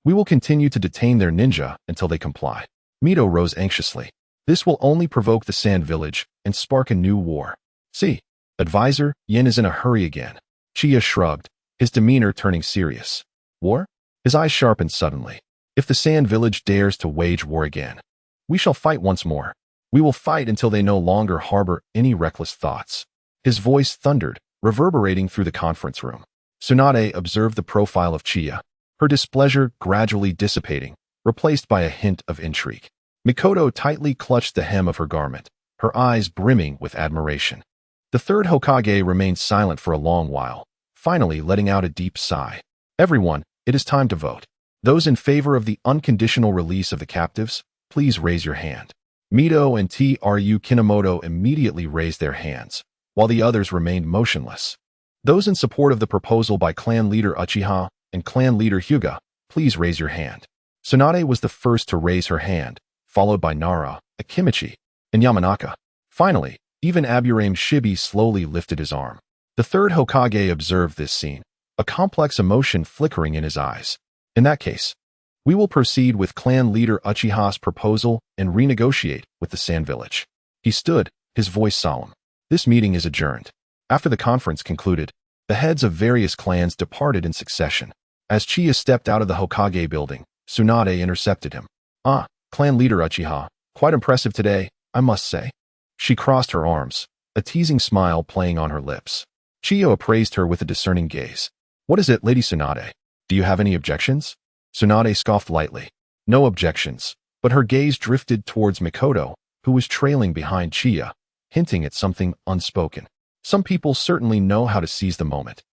we will continue to detain their ninja until they comply. Mito rose anxiously. This will only provoke the Sand Village and spark a new war. See, Advisor Yen is in a hurry again. Chiya shrugged, his demeanor turning serious. War? His eyes sharpened suddenly. If the Sand Village dares to wage war again, we shall fight once more. We will fight until they no longer harbor any reckless thoughts. His voice thundered, reverberating through the conference room. Tsunade observed the profile of Chiya, her displeasure gradually dissipating, replaced by a hint of intrigue. Mikoto tightly clutched the hem of her garment, her eyes brimming with admiration. The third Hokage remained silent for a long while, finally letting out a deep sigh. Everyone, it is time to vote. Those in favor of the unconditional release of the captives, please raise your hand. Mito and Tru Kinomoto immediately raised their hands, while the others remained motionless. Those in support of the proposal by clan leader Uchiha and clan leader Hyuga, please raise your hand. Tsunade was the first to raise her hand, followed by Nara, Akimichi, and Yamanaka. Finally, even Aburame Shibi slowly lifted his arm. The third Hokage observed this scene, a complex emotion flickering in his eyes. In that case, we will proceed with clan leader Uchiha's proposal and renegotiate with the Sand Village. He stood, his voice solemn. This meeting is adjourned. After the conference concluded, the heads of various clans departed in succession. As Chiya stepped out of the Hokage building, Tsunade intercepted him. Ah, clan leader Uchiha, quite impressive today, I must say. She crossed her arms, a teasing smile playing on her lips. Chiya appraised her with a discerning gaze. What is it, Lady Tsunade? Do you have any objections? Tsunade scoffed lightly. No objections, but her gaze drifted towards Mikoto, who was trailing behind Chiya, hinting at something unspoken. Some people certainly know how to seize the moment.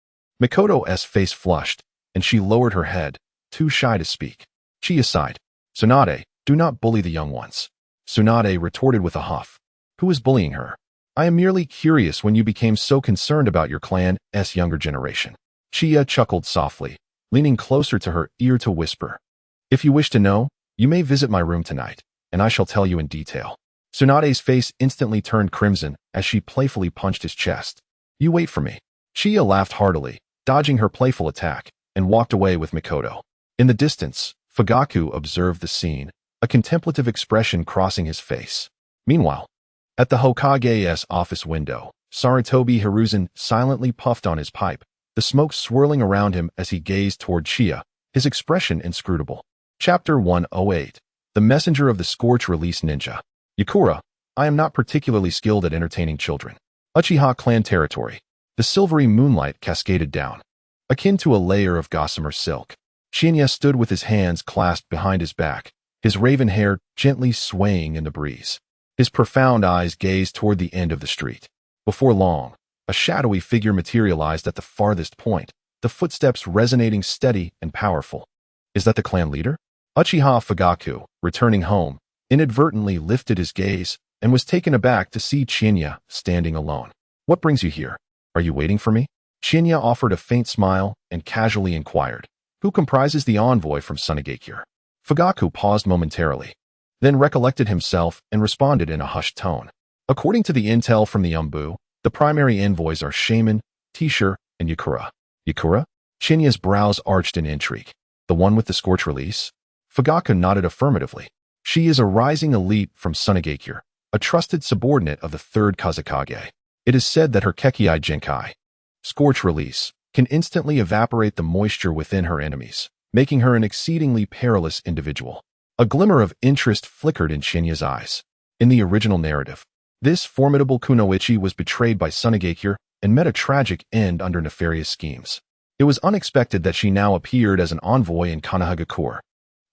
Mikoto's face flushed, and she lowered her head, too shy to speak. Chiya sighed. Tsunade, do not bully the young ones. Tsunade retorted with a huff. Who is bullying her? I am merely curious when you became so concerned about your clan's younger generation. Chiya chuckled softly, leaning closer to her ear to whisper. If you wish to know, you may visit my room tonight, and I shall tell you in detail. Tsunade's face instantly turned crimson as she playfully punched his chest. You wait for me. Chiya laughed heartily, dodging her playful attack, and walked away with Mikoto. In the distance, Fugaku observed the scene, a contemplative expression crossing his face. Meanwhile, at the Hokage's office window, Sarutobi Hiruzen silently puffed on his pipe, the smoke swirling around him as he gazed toward Chiya, his expression inscrutable. Chapter 108. The Messenger of the Scorch Release Ninja. Yakura, I am not particularly skilled at entertaining children. Uchiha clan territory. The silvery moonlight cascaded down, akin to a layer of gossamer silk. Qianye stood with his hands clasped behind his back, his raven hair gently swaying in the breeze. His profound eyes gazed toward the end of the street. Before long, a shadowy figure materialized at the farthest point, the footsteps resonating steady and powerful. Is that the clan leader? Uchiha Fugaku, returning home, inadvertently lifted his gaze and was taken aback to see Qianye standing alone. What brings you here? Are you waiting for me? Qianye offered a faint smile and casually inquired. Who comprises the envoy from Tsunade? Fugaku paused momentarily, then recollected himself and responded in a hushed tone. According to the intel from the Umbu, the primary envoys are Shaman, T-shirt, and Yakura. Yakura? Qianye's brows arched in intrigue. The one with the scorch release? Fugaku nodded affirmatively. She is a rising elite from Tsunade, a trusted subordinate of the third Kazekage. It is said that her Kekei Genkai, scorch release, can instantly evaporate the moisture within her enemies, making her an exceedingly perilous individual. A glimmer of interest flickered in Chinya's eyes. In the original narrative, this formidable kunoichi was betrayed by Tsunade and met a tragic end under nefarious schemes. It was unexpected that she now appeared as an envoy in Konoha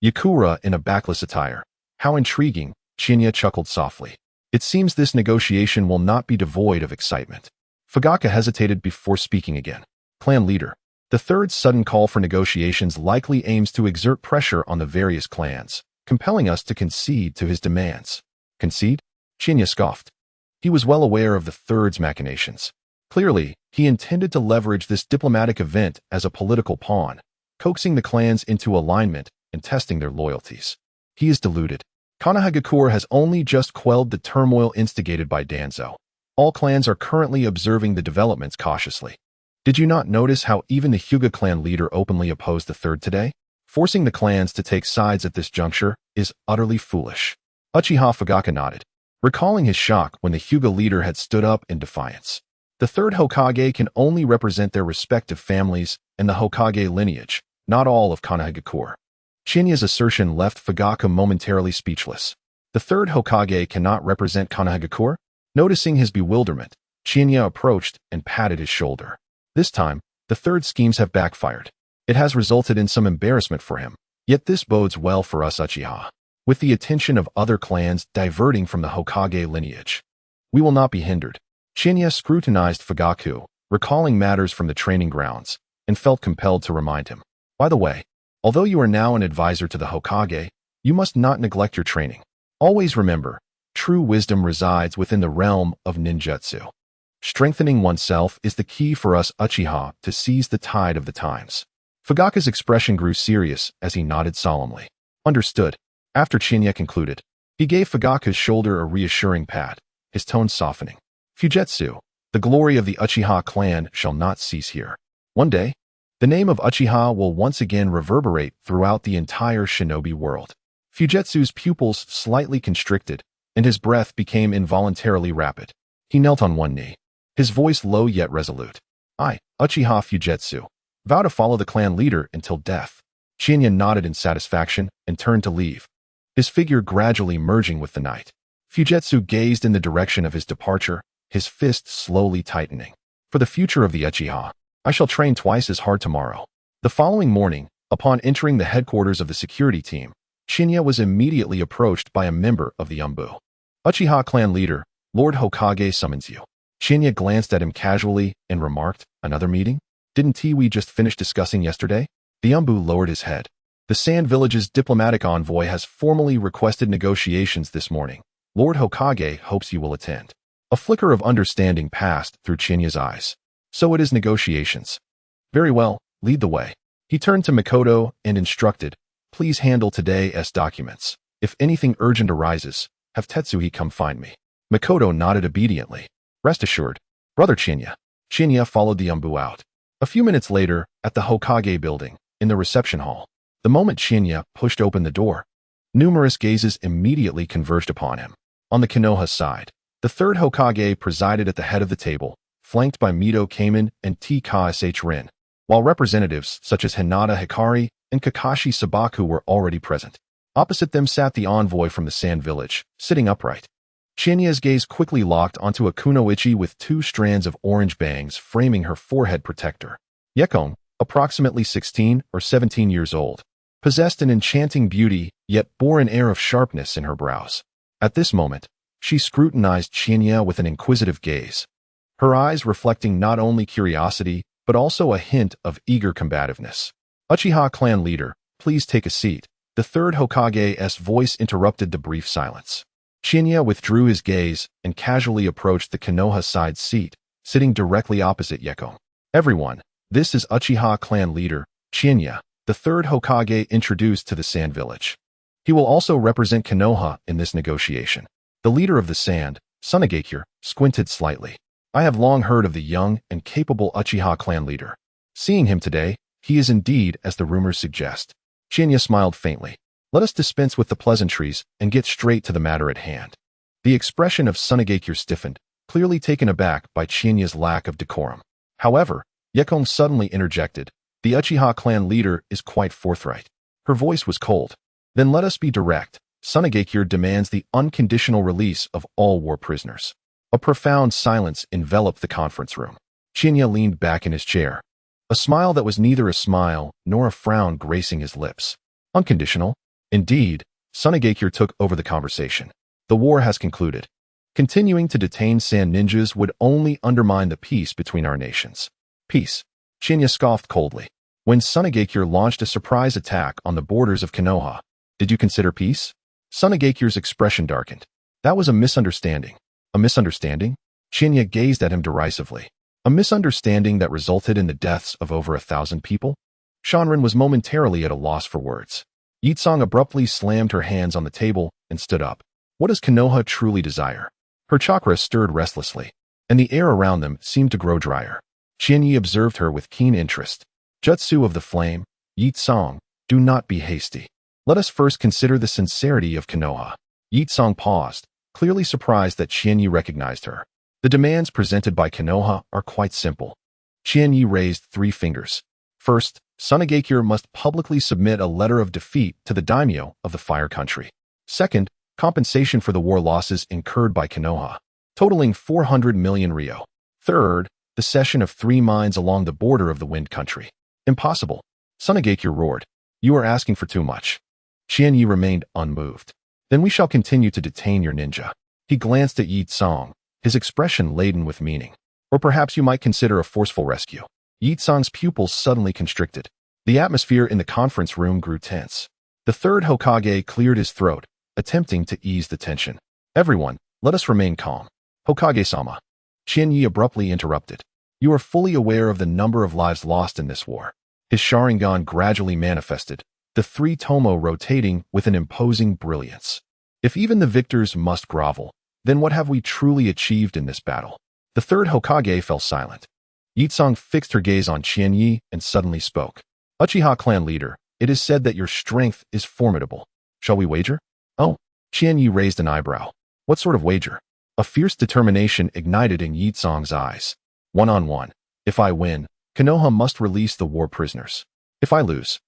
Yakura in a backless attire. How intriguing, Chinya chuckled softly. It seems this negotiation will not be devoid of excitement. Fugaku hesitated before speaking again. Clan leader, the third sudden call for negotiations likely aims to exert pressure on the various clans, compelling us to concede to his demands. Concede? Chinya scoffed. He was well aware of the third's machinations. Clearly, he intended to leverage this diplomatic event as a political pawn, coaxing the clans into alignment and testing their loyalties. He is deluded. Konoha has only just quelled the turmoil instigated by Danzo. All clans are currently observing the developments cautiously. Did you not notice how even the Hyuga clan leader openly opposed the third today? Forcing the clans to take sides at this juncture is utterly foolish. Uchiha Fugaku nodded, recalling his shock when the Hyuga leader had stood up in defiance. The third Hokage can only represent their respective families and the Hokage lineage, not all of Konoha. Chinya's assertion left Fugaku momentarily speechless. The third Hokage cannot represent Konoha? Noticing his bewilderment, Chinya approached and patted his shoulder. This time, the third schemes have backfired. It has resulted in some embarrassment for him, yet this bodes well for us Uchiha. With the attention of other clans diverting from the Hokage lineage, we will not be hindered. Chinya scrutinized Fugaku, recalling matters from the training grounds, and felt compelled to remind him. By the way, although you are now an advisor to the Hokage, you must not neglect your training. Always remember, true wisdom resides within the realm of ninjutsu. Strengthening oneself is the key for us Uchiha to seize the tide of the times. Fugaku's expression grew serious as he nodded solemnly. Understood. After Chinya concluded, he gave Fugaku's shoulder a reassuring pat, his tone softening. Fujitsu, the glory of the Uchiha clan shall not cease here. One day, the name of Uchiha will once again reverberate throughout the entire shinobi world. Fujitsu's pupils slightly constricted, and his breath became involuntarily rapid. He knelt on one knee, his voice low yet resolute. I, Uchiha Fujitsu, vow to follow the clan leader until death. Chinya nodded in satisfaction and turned to leave, his figure gradually merging with the night. Fujitsu gazed in the direction of his departure, his fist slowly tightening. For the future of the Uchiha, I shall train twice as hard tomorrow. The following morning, upon entering the headquarters of the security team, Chinya was immediately approached by a member of the Umbu. Uchiha clan leader, Lord Hokage summons you. Chinya glanced at him casually and remarked, another meeting? Didn't we just finish discussing yesterday? The Umbu lowered his head. The Sand Village's diplomatic envoy has formally requested negotiations this morning. Lord Hokage hopes you will attend. A flicker of understanding passed through Chinya's eyes. So it is negotiations. Very well, lead the way. He turned to Mikoto and instructed, please handle today's documents. If anything urgent arises, have Tetsuhi come find me. Mikoto nodded obediently. Rest assured, Brother Chinya. Chinya followed the Umbu out. A few minutes later, at the Hokage building, in the reception hall, the moment Chinya pushed open the door, numerous gazes immediately converged upon him. On the Konoha side, the third Hokage presided at the head of the table, flanked by Mito Kamen and Tkash Rin, while representatives such as Hinata Hikari and Kakashi Sabaku were already present. Opposite them sat the envoy from the Sand Village, sitting upright. Chinya's gaze quickly locked onto a kunoichi with 2 strands of orange bangs framing her forehead protector. Yekon, approximately 16 or 17 years old, possessed an enchanting beauty, yet bore an air of sharpness in her brows. At this moment, she scrutinized Chinya with an inquisitive gaze, her eyes reflecting not only curiosity, but also a hint of eager combativeness. Uchiha clan leader, please take a seat. The third Hokage's voice interrupted the brief silence. Chinya withdrew his gaze and casually approached the Konoha side seat, sitting directly opposite Yekon. Everyone, this is Uchiha clan leader, Chinya, the third Hokage introduced to the Sand Village. He will also represent Konoha in this negotiation. The leader of the Sand, Tsunade, squinted slightly. I have long heard of the young and capable Uchiha clan leader. Seeing him today, he is indeed as the rumors suggest. Chinya smiled faintly. Let us dispense with the pleasantries and get straight to the matter at hand. The expression of Tsunade stiffened, clearly taken aback by Qianye's lack of decorum. However, Yekong suddenly interjected. The Uchiha clan leader is quite forthright. Her voice was cold. Then let us be direct. Tsunade demands the unconditional release of all war prisoners. A profound silence enveloped the conference room. Chinya leaned back in his chair. A smile that was neither a smile nor a frown gracing his lips. Unconditional? Indeed, Tsunade took over the conversation. The war has concluded. Continuing to detain sand ninjas would only undermine the peace between our nations. Peace. Chinya scoffed coldly. When Tsunade launched a surprise attack on the borders of Konoha, did you consider peace? Tsunade's expression darkened. That was a misunderstanding. A misunderstanding? Chinya gazed at him derisively. A misunderstanding that resulted in the deaths of over 1,000 people? Shanren was momentarily at a loss for words. Yitsong abruptly slammed her hands on the table and stood up. What does Konoha truly desire? Her chakra stirred restlessly, and the air around them seemed to grow drier. Qianye observed her with keen interest. Jutsu of the flame, Yitsong, do not be hasty. Let us first consider the sincerity of Konoha. Yitsong paused, clearly surprised that Qianye recognized her. The demands presented by Konoha are quite simple. Qianye raised 3 fingers. First, Tsunade must publicly submit a letter of defeat to the daimyo of the Fire Country. Second, compensation for the war losses incurred by Konoha, totaling 400 million ryo. Third, the cession of 3 mines along the border of the Wind Country. Impossible. Tsunade roared. You are asking for too much. Qianye remained unmoved. Then we shall continue to detain your ninja. He glanced at Yitsong, his expression laden with meaning. Or perhaps you might consider a forceful rescue. Yitsong's pupils suddenly constricted. The atmosphere in the conference room grew tense. The third Hokage cleared his throat, attempting to ease the tension. Everyone, let us remain calm. Hokage-sama. Qianye abruptly interrupted. You are fully aware of the number of lives lost in this war. His Sharingan gradually manifested, the 3 tomo rotating with an imposing brilliance. If even the victors must grovel, then what have we truly achieved in this battle? The third Hokage fell silent. Yitsong fixed her gaze on Qianye and suddenly spoke. Uchiha clan leader, it is said that your strength is formidable. Shall we wager? Oh, Qianye raised an eyebrow. What sort of wager? A fierce determination ignited in Yitsong's eyes. 1-on-1. If I win, Konoha must release the war prisoners. If I lose.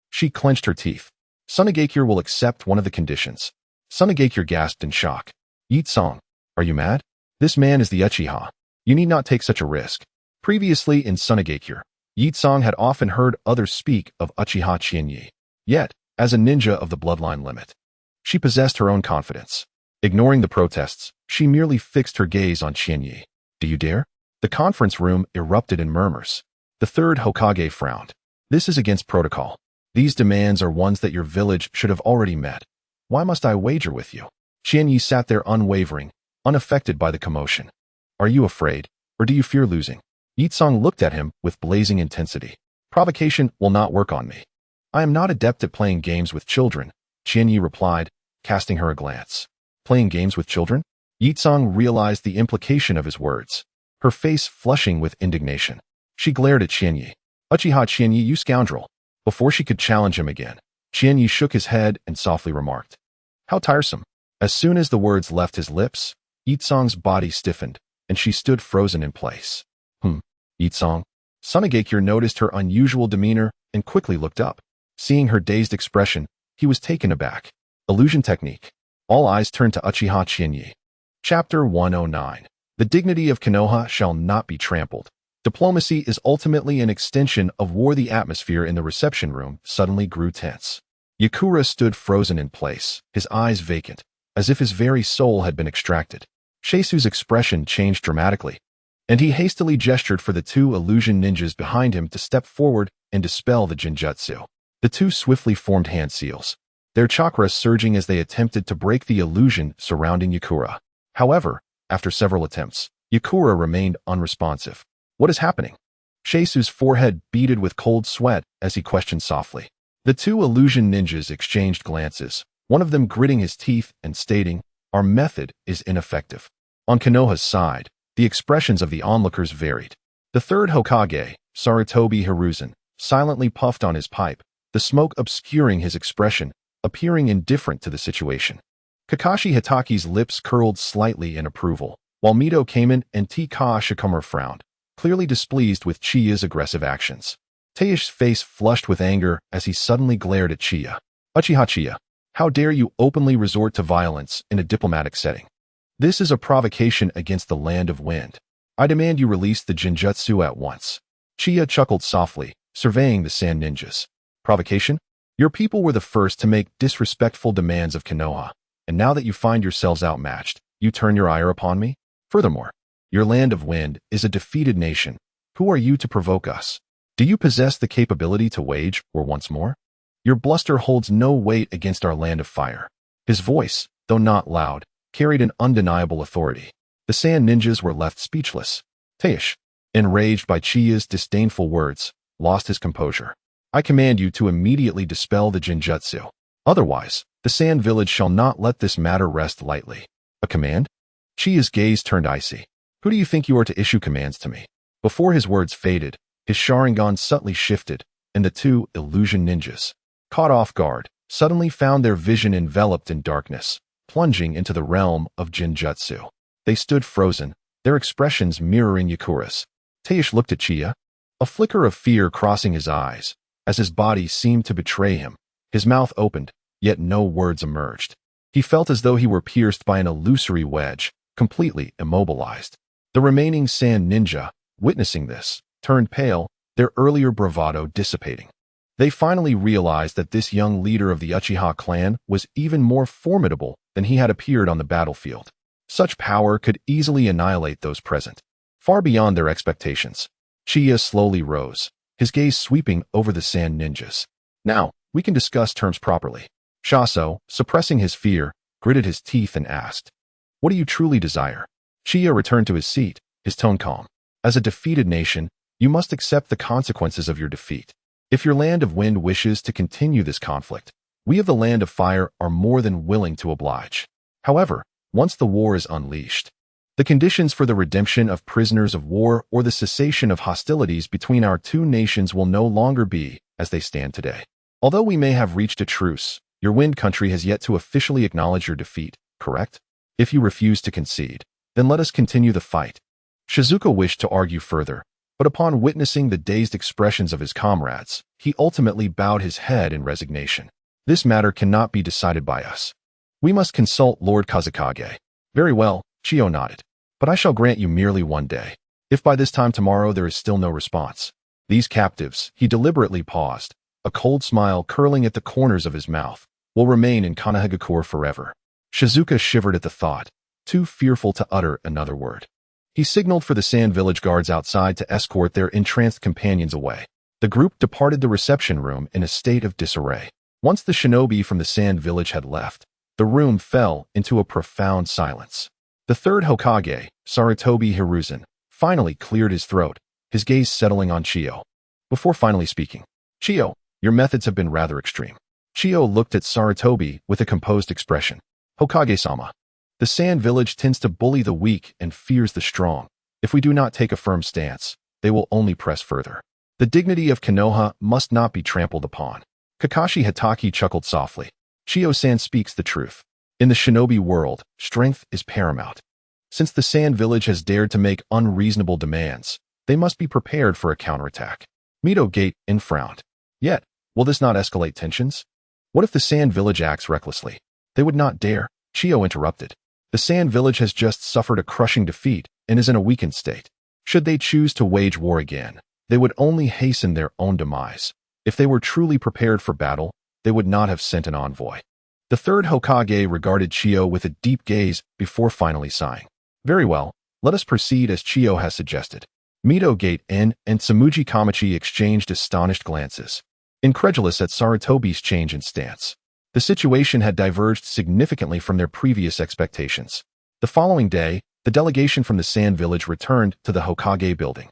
She clenched her teeth. Tsunade will accept one of the conditions. Tsunade gasped in shock. Yitsong, are you mad? This man is the Uchiha. You need not take such a risk. Previously in Tsunade, Yitsong had often heard others speak of Uchiha Qianye. Yet, as a ninja of the bloodline limit, she possessed her own confidence. Ignoring the protests, she merely fixed her gaze on Qianye. Do you dare? The conference room erupted in murmurs. The third Hokage frowned. This is against protocol. These demands are ones that your village should have already met. Why must I wager with you? Qianye sat there unwavering, unaffected by the commotion. Are you afraid, or do you fear losing? Yitsong looked at him with blazing intensity. Provocation will not work on me. I am not adept at playing games with children, Qianye replied, casting her a glance. Playing games with children? Yitsong realized the implication of his words, her face flushing with indignation. She glared at Qianye. Uchiha Qianye, you scoundrel. Before she could challenge him again, Qianye shook his head and softly remarked. How tiresome. As soon as the words left his lips, Yitsong's body stiffened, and she stood frozen in place. Yitsong. Tsunade noticed her unusual demeanor and quickly looked up. Seeing her dazed expression, he was taken aback. Illusion technique. All eyes turned to Uchiha Qianye. Chapter 109. The dignity of Konoha shall not be trampled. Diplomacy is ultimately an extension of war. The atmosphere in the reception room suddenly grew tense. Yakura stood frozen in place, his eyes vacant, as if his very soul had been extracted. Sheisu's expression changed dramatically, and he hastily gestured for the 2 illusion ninjas behind him to step forward and dispel the Jinjutsu. The 2 swiftly formed hand seals, their chakras surging as they attempted to break the illusion surrounding Yakura. However, after several attempts, Yakura remained unresponsive. What is happening? Sheisu's forehead beaded with cold sweat as he questioned softly. The 2 illusion ninjas exchanged glances, one of them gritting his teeth and stating, our method is ineffective. On Konoha's side, the expressions of the onlookers varied. The third Hokage, Sarutobi Hiruzen, silently puffed on his pipe, the smoke obscuring his expression, appearing indifferent to the situation. Kakashi Hitaki's lips curled slightly in approval, while Mito came in and Shikamaru frowned, clearly displeased with Chiya's aggressive actions. Taish's face flushed with anger as he suddenly glared at Chiya. Uchiha Qianye, how dare you openly resort to violence in a diplomatic setting? This is a provocation against the land of wind. I demand you release the Jinjutsu at once. Chiya chuckled softly, surveying the sand ninjas. Provocation? Your people were the first to make disrespectful demands of Konoha, and now that you find yourselves outmatched, you turn your ire upon me? Furthermore, your land of wind is a defeated nation. Who are you to provoke us? Do you possess the capability to wage war once more? Your bluster holds no weight against our land of fire. His voice, though not loud, carried an undeniable authority. The sand ninjas were left speechless. Taish, enraged by Chiya's disdainful words, lost his composure. I command you to immediately dispel the Jinjutsu. Otherwise, the sand village shall not let this matter rest lightly. A command? Chiya's gaze turned icy. Who do you think you are to issue commands to me? Before his words faded, his Sharingan subtly shifted, and the two illusion ninjas, caught off guard, suddenly found their vision enveloped in darkness, plunging into the realm of Jinjutsu. They stood frozen, their expressions mirroring Yakura's. Taish looked at Chiya, a flicker of fear crossing his eyes, as his body seemed to betray him. His mouth opened, yet no words emerged. He felt as though he were pierced by an illusory wedge, completely immobilized. The remaining sand ninja, witnessing this, turned pale, their earlier bravado dissipating. They finally realized that this young leader of the Uchiha clan was even more formidable than he had appeared on the battlefield. Such power could easily annihilate those present, far beyond their expectations. Chiya slowly rose, his gaze sweeping over the sand ninjas. Now, we can discuss terms properly. Shaso, suppressing his fear, gritted his teeth and asked, what do you truly desire? Chiya returned to his seat, his tone calm. As a defeated nation, you must accept the consequences of your defeat. If your land of wind wishes to continue this conflict, we of the land of fire are more than willing to oblige. However, once the war is unleashed, the conditions for the redemption of prisoners of war or the cessation of hostilities between our two nations will no longer be as they stand today. Although we may have reached a truce, your wind country has yet to officially acknowledge your defeat, correct? If you refuse to concede, then let us continue the fight. Shizuka wished to argue further, but upon witnessing the dazed expressions of his comrades, he ultimately bowed his head in resignation. This matter cannot be decided by us. We must consult Lord Kazekage. Very well, Chiyo nodded. But I shall grant you merely 1 day. If by this time tomorrow there is still no response. These captives, he deliberately paused, a cold smile curling at the corners of his mouth, will remain in Konohagakure forever. Shizuka shivered at the thought, too fearful to utter another word. He signaled for the sand village guards outside to escort their entranced companions away. The group departed the reception room in a state of disarray. Once the shinobi from the sand village had left, the room fell into a profound silence. The third Hokage, Sarutobi Hiruzen, finally cleared his throat, his gaze settling on Chiyo. Before finally speaking, Chiyo, your methods have been rather extreme. Chiyo looked at Sarutobi with a composed expression. Hokage-sama, the sand village tends to bully the weak and fears the strong. If we do not take a firm stance, they will only press further. The dignity of Konoha must not be trampled upon. Kakashi Hatake chuckled softly. Chiyo-san speaks the truth. In the shinobi world, strength is paramount. Since the sand village has dared to make unreasonable demands, they must be prepared for a counterattack. Mito gaped and frowned. Yet, will this not escalate tensions? What if the sand village acts recklessly? They would not dare. Chiyo interrupted. The sand village has just suffered a crushing defeat and is in a weakened state. Should they choose to wage war again, they would only hasten their own demise. If they were truly prepared for battle, they would not have sent an envoy. The third Hokage regarded Chiyo with a deep gaze before finally sighing. Very well, let us proceed as Chiyo has suggested. Mito Gate N and Tsumuji Kamachi exchanged astonished glances, incredulous at Sarutobi's change in stance. The situation had diverged significantly from their previous expectations. The following day, the delegation from the Sand Village returned to the Hokage building.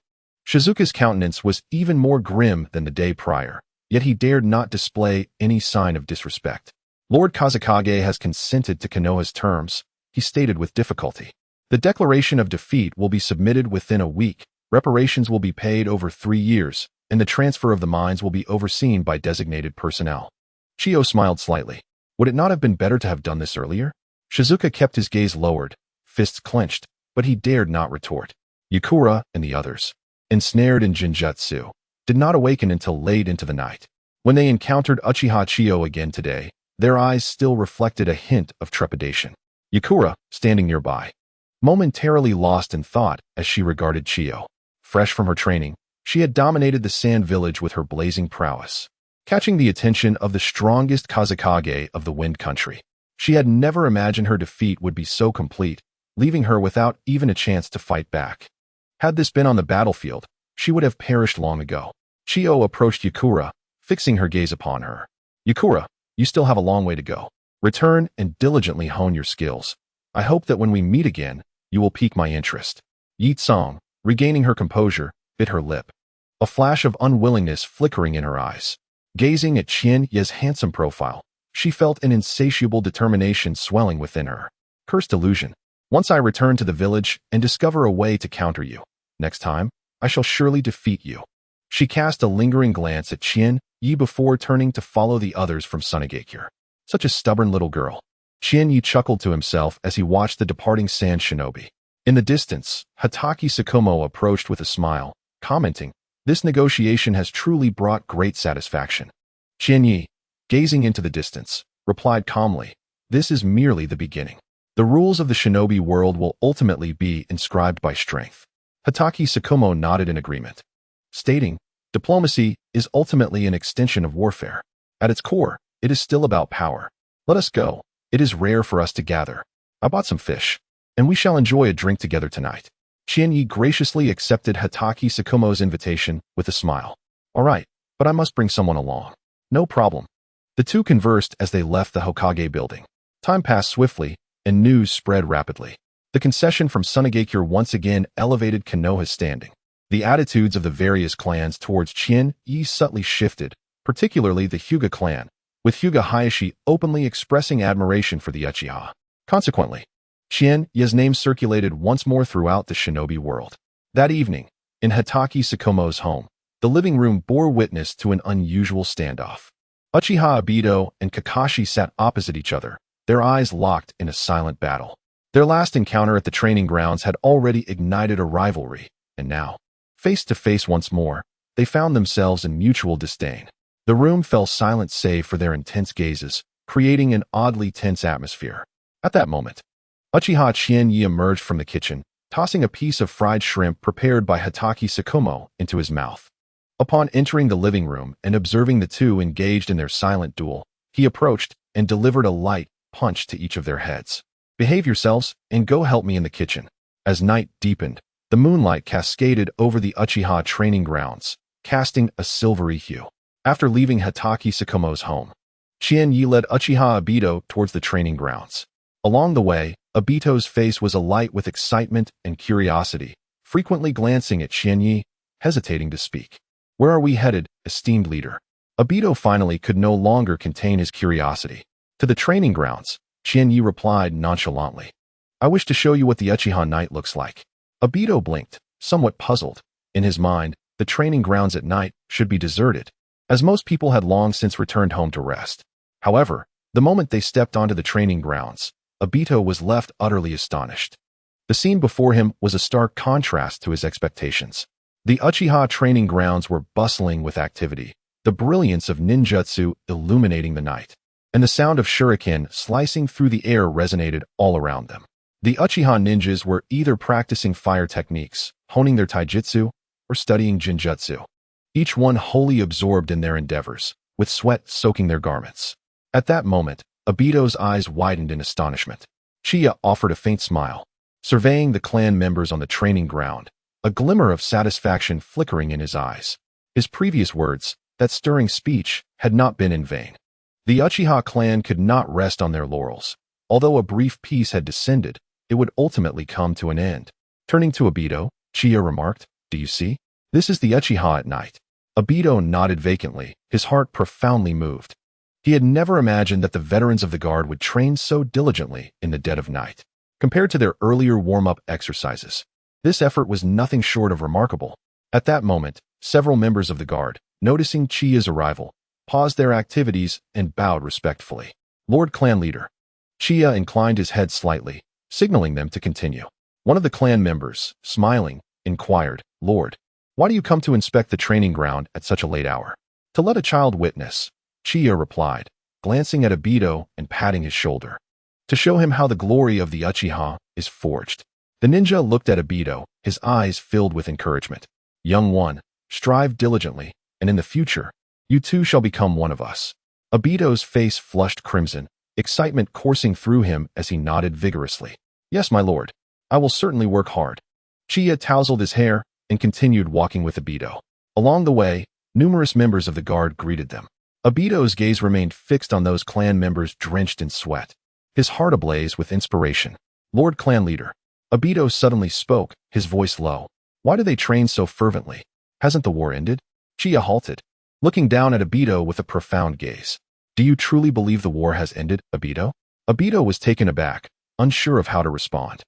Shizuka's countenance was even more grim than the day prior, yet he dared not display any sign of disrespect. Lord Kazekage has consented to Konoha's terms, he stated with difficulty. The declaration of defeat will be submitted within a week, reparations will be paid over 3 years, and the transfer of the mines will be overseen by designated personnel. Chiyo smiled slightly. Would it not have been better to have done this earlier? Shizuka kept his gaze lowered, fists clenched, but he dared not retort. Yakura and the others, ensnared in Jinjutsu, did not awaken until late into the night. When they encountered Uchiha Qianye again today, their eyes still reflected a hint of trepidation. Yakura, standing nearby, momentarily lost in thought as she regarded Chiya. Fresh from her training, she had dominated the sand village with her blazing prowess, catching the attention of the strongest Kazekage of the Wind Country. She had never imagined her defeat would be so complete, leaving her without even a chance to fight back. Had this been on the battlefield, she would have perished long ago. Chiya approached Yakura, fixing her gaze upon her. Yakura, you still have a long way to go. Return and diligently hone your skills. I hope that when we meet again, you will pique my interest. Yi Tsong, regaining her composure, bit her lip, a flash of unwillingness flickering in her eyes. Gazing at Qianye's handsome profile, she felt an insatiable determination swelling within her. Cursed illusion. Once I return to the village and discover a way to counter you, next time, I shall surely defeat you. She cast a lingering glance at Qianye before turning to follow the others from Tsunade. Such a stubborn little girl. Qianye chuckled to himself as he watched the departing sand shinobi. In the distance, Hatake Tsukumo approached with a smile, commenting, "This negotiation has truly brought great satisfaction." Qianye, gazing into the distance, replied calmly, "This is merely the beginning. The rules of the shinobi world will ultimately be inscribed by strength." Hatake Tsukumo nodded in agreement, stating, "Diplomacy is ultimately an extension of warfare. At its core, it is still about power. Let us go. It is rare for us to gather. I bought some fish, and we shall enjoy a drink together tonight." Qianye graciously accepted Hatake Tsukumo's invitation with a smile. "All right, but I must bring someone along." "No problem." The two conversed as they left the Hokage building. Time passed swiftly, and news spread rapidly. The concession from Tsunade once again elevated Konoha's standing. The attitudes of the various clans towards Qianye subtly shifted, particularly the Hyuga clan, with Hyuga Hayashi openly expressing admiration for the Uchiha. Consequently, Qianye's name circulated once more throughout the shinobi world. That evening, in Hatake Tsukumo's home, the living room bore witness to an unusual standoff. Uchiha Obito and Kakashi sat opposite each other, their eyes locked in a silent battle. Their last encounter at the training grounds had already ignited a rivalry, and now, face to face once more, they found themselves in mutual disdain. The room fell silent save for their intense gazes, creating an oddly tense atmosphere. At that moment, Uchiha Qianye emerged from the kitchen, tossing a piece of fried shrimp prepared by Hatake Tsukumo into his mouth. Upon entering the living room and observing the two engaged in their silent duel, he approached and delivered a light punch to each of their heads. "Behave yourselves and go help me in the kitchen." As night deepened, the moonlight cascaded over the Uchiha training grounds, casting a silvery hue. After leaving Hatake Tsukumo's home, Qianye led Uchiha Obito towards the training grounds. Along the way, Obito's face was alight with excitement and curiosity, frequently glancing at Qianye, hesitating to speak. "Where are we headed, esteemed leader?" Obito finally could no longer contain his curiosity. "To the training grounds," Qianye replied nonchalantly. "I wish to show you what the Uchiha night looks like." Obito blinked, somewhat puzzled. In his mind, the training grounds at night should be deserted, as most people had long since returned home to rest. However, the moment they stepped onto the training grounds, Obito was left utterly astonished. The scene before him was a stark contrast to his expectations. The Uchiha training grounds were bustling with activity, the brilliance of ninjutsu illuminating the night, and the sound of shuriken slicing through the air resonated all around them. The Uchiha ninjas were either practicing fire techniques, honing their taijutsu, or studying Jinjutsu, each one wholly absorbed in their endeavors, with sweat soaking their garments. At that moment, Obito's eyes widened in astonishment. Chiya offered a faint smile, surveying the clan members on the training ground, a glimmer of satisfaction flickering in his eyes. His previous words, that stirring speech, had not been in vain. The Uchiha clan could not rest on their laurels. Although a brief peace had descended, it would ultimately come to an end. Turning to Obito, Chiya remarked, "Do you see? This is the Uchiha at night." Obito nodded vacantly, his heart profoundly moved. He had never imagined that the veterans of the guard would train so diligently in the dead of night. Compared to their earlier warm-up exercises, this effort was nothing short of remarkable. At that moment, several members of the guard, noticing Chiya's arrival, paused their activities and bowed respectfully. "Lord Clan Leader." Chiya inclined his head slightly, signaling them to continue. One of the clan members, smiling, inquired, "Lord, why do you come to inspect the training ground at such a late hour?" "To let a child witness," Chiya replied, glancing at Obito and patting his shoulder. "To show him how the glory of the Uchiha is forged." The ninja looked at Obito, his eyes filled with encouragement. "Young one, strive diligently, and in the future, you too shall become one of us." Obito's face flushed crimson, excitement coursing through him as he nodded vigorously. "Yes, my lord. I will certainly work hard." Chiya tousled his hair and continued walking with Obito. Along the way, numerous members of the guard greeted them. Obito's gaze remained fixed on those clan members drenched in sweat, his heart ablaze with inspiration. "Lord Clan Leader." Obito suddenly spoke, his voice low. "Why do they train so fervently? Hasn't the war ended?" Chiya halted, looking down at Obito with a profound gaze. "Do you truly believe the war has ended, Obito?" Obito was taken aback, unsure of how to respond.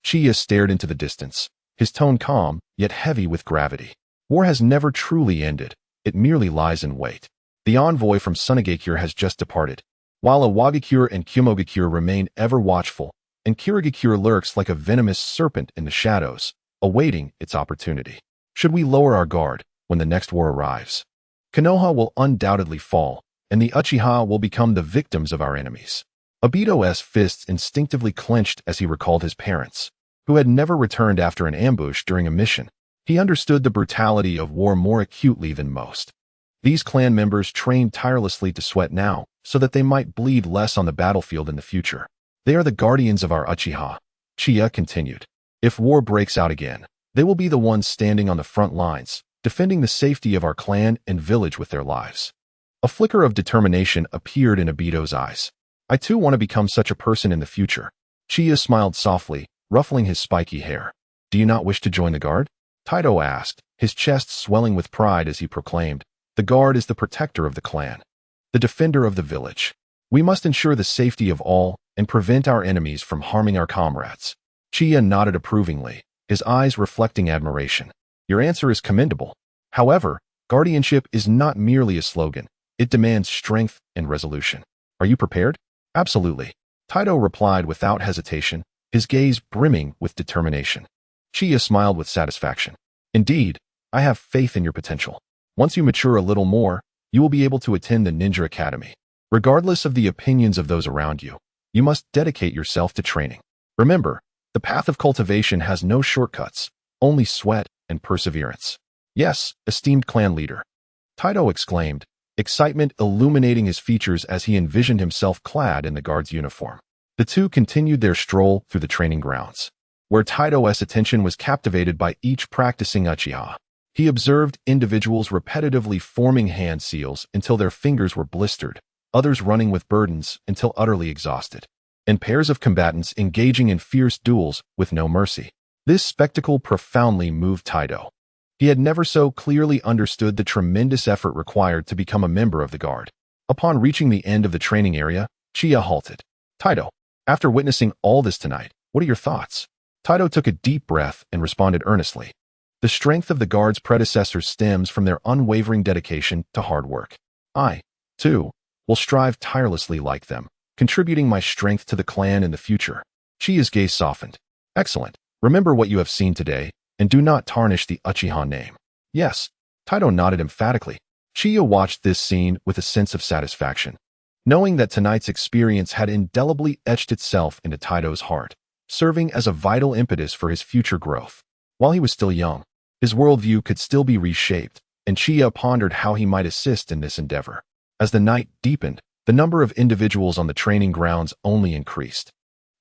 Chiya stared into the distance, his tone calm, yet heavy with gravity. "War has never truly ended. It merely lies in wait. The envoy from Tsunade has just departed, while Iwagakure and Kumogakure remain ever watchful, and Kirigakure lurks like a venomous serpent in the shadows, awaiting its opportunity. Should we lower our guard when the next war arrives, Konoha will undoubtedly fall, and the Uchiha will become the victims of our enemies." Obito's fists instinctively clenched as he recalled his parents, who had never returned after an ambush during a mission. He understood the brutality of war more acutely than most. These clan members trained tirelessly to sweat now, so that they might bleed less on the battlefield in the future. "They are the guardians of our Uchiha," Chiya continued. "If war breaks out again, they will be the ones standing on the front lines, defending the safety of our clan and village with their lives." A flicker of determination appeared in Obito's eyes. "I too want to become such a person in the future." Chiya smiled softly, ruffling his spiky hair. "Do you not wish to join the guard?" Taito asked, his chest swelling with pride as he proclaimed, "The guard is the protector of the clan, the defender of the village. We must ensure the safety of all and prevent our enemies from harming our comrades." Chiya nodded approvingly, his eyes reflecting admiration. "Your answer is commendable. However, guardianship is not merely a slogan. It demands strength and resolution. Are you prepared?" "Absolutely," Taito replied without hesitation, his gaze brimming with determination. Chiya smiled with satisfaction. "Indeed, I have faith in your potential. Once you mature a little more, you will be able to attend the Ninja Academy. Regardless of the opinions of those around you, you must dedicate yourself to training. Remember, the path of cultivation has no shortcuts, only sweat and perseverance." "Yes, esteemed clan leader," Taito exclaimed, excitement illuminating his features as he envisioned himself clad in the guard's uniform. The two continued their stroll through the training grounds, where Taito's attention was captivated by each practicing Uchiha. He observed individuals repetitively forming hand seals until their fingers were blistered, others running with burdens until utterly exhausted, and pairs of combatants engaging in fierce duels with no mercy. This spectacle profoundly moved Taito. He had never so clearly understood the tremendous effort required to become a member of the guard. Upon reaching the end of the training area, Chiya halted. "Taito, after witnessing all this tonight, what are your thoughts?" Taito took a deep breath and responded earnestly. "The strength of the guard's predecessors stems from their unwavering dedication to hard work. I, too, will strive tirelessly like them, contributing my strength to the clan in the future." Chiya's gaze softened. "Excellent. Remember what you have seen today, and do not tarnish the Uchiha name." "Yes," Taito nodded emphatically. Chiya watched this scene with a sense of satisfaction, knowing that tonight's experience had indelibly etched itself into Taito's heart, serving as a vital impetus for his future growth. While he was still young, his worldview could still be reshaped, and Chiya pondered how he might assist in this endeavor. As the night deepened, the number of individuals on the training grounds only increased.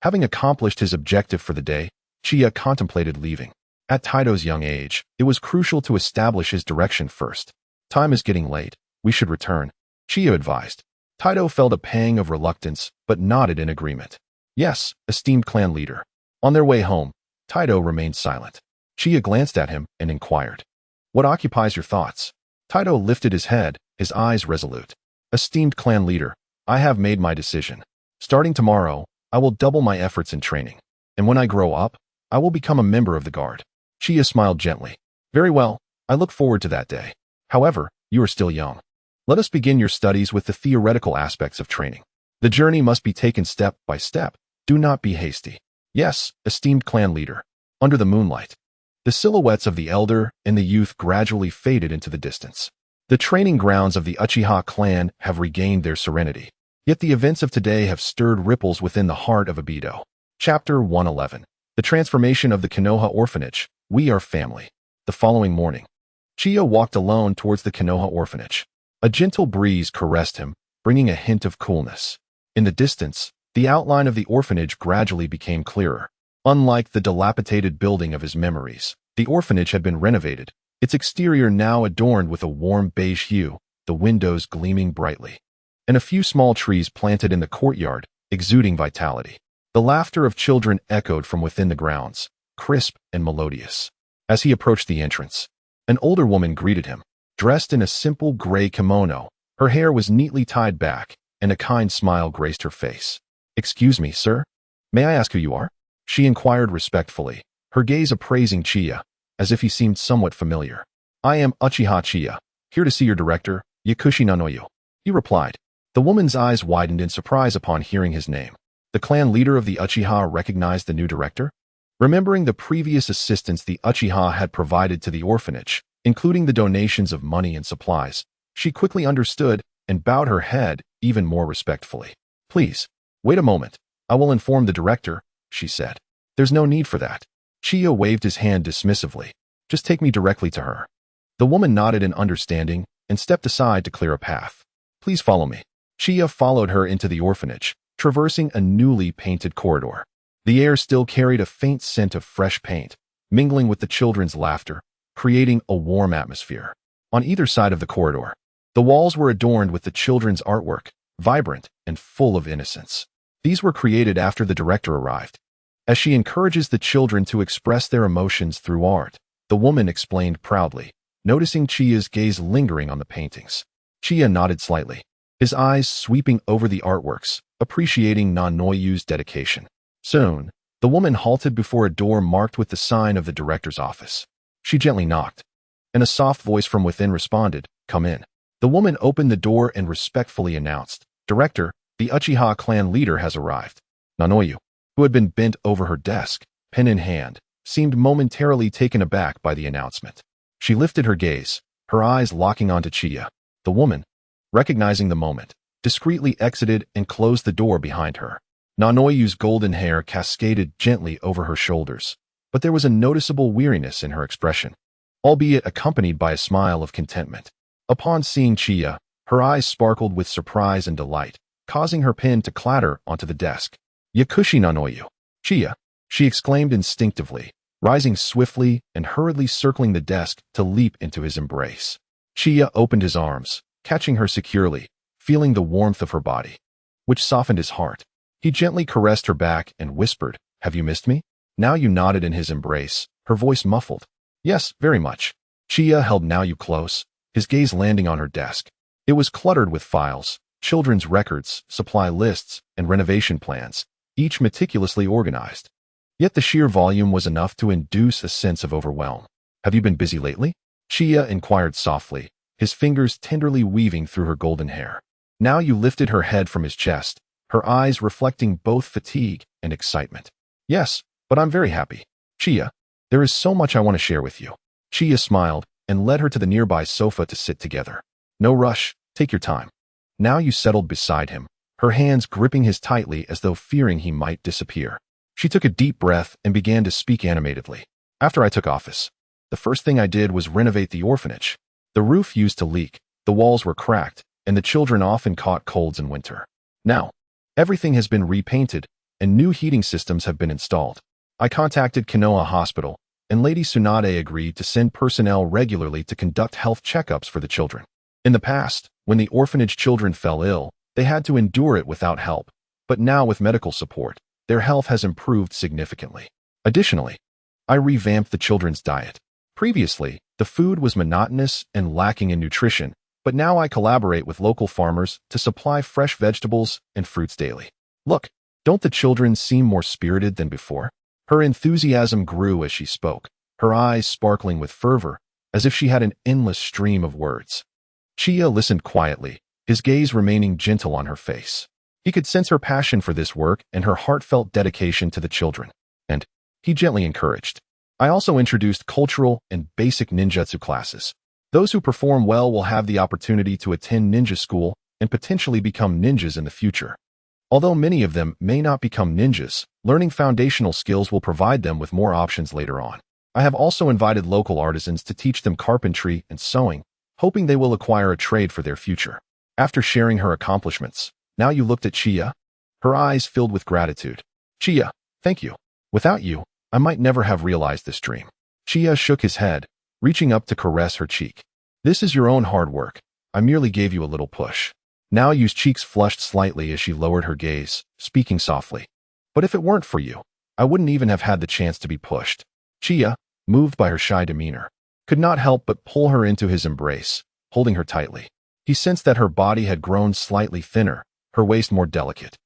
Having accomplished his objective for the day, Chiya contemplated leaving. At Taito's young age, it was crucial to establish his direction first. "Time is getting late. We should return," Chiya advised. Taito felt a pang of reluctance, but nodded in agreement. "Yes, esteemed clan leader." On their way home, Taito remained silent. Chiya glanced at him and inquired, "What occupies your thoughts?" Taito lifted his head, his eyes resolute. "Esteemed clan leader, I have made my decision. Starting tomorrow, I will double my efforts in training. And when I grow up, I will become a member of the guard." Chiya smiled gently. "Very well, I look forward to that day. However, you are still young. Let us begin your studies with the theoretical aspects of training. The journey must be taken step by step. Do not be hasty." "Yes, esteemed clan leader." Under the moonlight, the silhouettes of the elder and the youth gradually faded into the distance. The training grounds of the Uchiha clan have regained their serenity. Yet the events of today have stirred ripples within the heart of Obito. Chapter 111. The Transformation of the Konoha Orphanage. We are family. The following morning, Chiya walked alone towards the Konoha orphanage. A gentle breeze caressed him, bringing a hint of coolness. In the distance, the outline of the orphanage gradually became clearer. Unlike the dilapidated building of his memories, the orphanage had been renovated, its exterior now adorned with a warm beige hue, the windows gleaming brightly, and a few small trees planted in the courtyard, exuding vitality. The laughter of children echoed from within the grounds, crisp and melodious. As he approached the entrance, an older woman greeted him, dressed in a simple gray kimono. Her hair was neatly tied back, and a kind smile graced her face. "Excuse me, sir? May I ask who you are?" she inquired respectfully, her gaze appraising Chiya, as if he seemed somewhat familiar. "I am Uchiha Qianye, here to see your director, Yakushi-no-yo," he replied. The woman's eyes widened in surprise upon hearing his name. The clan leader of the Uchiha recognized the new director? Remembering the previous assistance the Uchiha had provided to the orphanage, including the donations of money and supplies, she quickly understood and bowed her head even more respectfully. "Please, wait a moment. I will inform the director," she said. "There's no need for that." Chiya waved his hand dismissively. "Just take me directly to her." The woman nodded in understanding and stepped aside to clear a path. "Please follow me." Chiya followed her into the orphanage, traversing a newly painted corridor. The air still carried a faint scent of fresh paint, mingling with the children's laughter, creating a warm atmosphere. On either side of the corridor, the walls were adorned with the children's artwork, vibrant and full of innocence. These were created after the director arrived. As she encourages the children to express their emotions through art, the woman explained proudly, noticing Chiya's gaze lingering on the paintings. Chiya nodded slightly, his eyes sweeping over the artworks, appreciating Nanoyu's dedication. Soon, the woman halted before a door marked with the sign of the director's office. She gently knocked, and a soft voice from within responded, "Come in." The woman opened the door and respectfully announced, "Director, the Uchiha clan leader has arrived." Nanoyu, who had been bent over her desk, pen in hand, seemed momentarily taken aback by the announcement. She lifted her gaze, her eyes locking onto Chiya. The woman, recognizing the moment, discreetly exited and closed the door behind her. Nanoyu's golden hair cascaded gently over her shoulders, but there was a noticeable weariness in her expression, albeit accompanied by a smile of contentment. Upon seeing Chiya, her eyes sparkled with surprise and delight, causing her pen to clatter onto the desk. "Yakushi-no-yo, Chiya," she exclaimed instinctively, rising swiftly and hurriedly circling the desk to leap into his embrace. Chiya opened his arms, catching her securely, feeling the warmth of her body, which softened his heart. He gently caressed her back and whispered, "Have you missed me?" Naoyu nodded in his embrace, her voice muffled. "Yes, very much." Chiya held Naoyu close, his gaze landing on her desk. It was cluttered with files, children's records, supply lists, and renovation plans, each meticulously organized. Yet the sheer volume was enough to induce a sense of overwhelm. "Have you been busy lately?" Chiya inquired softly, his fingers tenderly weaving through her golden hair. Naoyu lifted her head from his chest, her eyes reflecting both fatigue and excitement. "Yes, but I'm very happy. Chiya, there is so much I want to share with you." Chiya smiled and led her to the nearby sofa to sit together. "No rush, take your time." Naoyu settled beside him, her hands gripping his tightly as though fearing he might disappear. She took a deep breath and began to speak animatedly. "After I took office, the first thing I did was renovate the orphanage. The roof used to leak, the walls were cracked, and the children often caught colds in winter. Now, everything has been repainted, and new heating systems have been installed. I contacted Konoha Hospital, and Lady Tsunade agreed to send personnel regularly to conduct health checkups for the children. In the past, when the orphanage children fell ill, they had to endure it without help, but now with medical support, their health has improved significantly. Additionally, I revamped the children's diet. Previously, the food was monotonous and lacking in nutrition, but now I collaborate with local farmers to supply fresh vegetables and fruits daily. Look, don't the children seem more spirited than before?" Her enthusiasm grew as she spoke, her eyes sparkling with fervor, as if she had an endless stream of words. Chiya listened quietly, his gaze remaining gentle on her face. He could sense her passion for this work and her heartfelt dedication to the children, and he gently encouraged. I also introduced cultural and basic ninjutsu classes. Those who perform well will have the opportunity to attend ninja school and potentially become ninjas in the future. Although many of them may not become ninjas, learning foundational skills will provide them with more options later on. I have also invited local artisans to teach them carpentry and sewing, hoping they will acquire a trade for their future. After sharing her accomplishments, now you looked at Chiya? Her eyes filled with gratitude. Chiya, thank you. Without you, I might never have realized this dream. Chiya shook his head, reaching up to caress her cheek. This is your own hard work. I merely gave you a little push. Now Yu's cheeks flushed slightly as she lowered her gaze, speaking softly. But if it weren't for you, I wouldn't even have had the chance to be pushed. Chiya, moved by her shy demeanor, could not help but pull her into his embrace, holding her tightly. He sensed that her body had grown slightly thinner, her waist more delicate.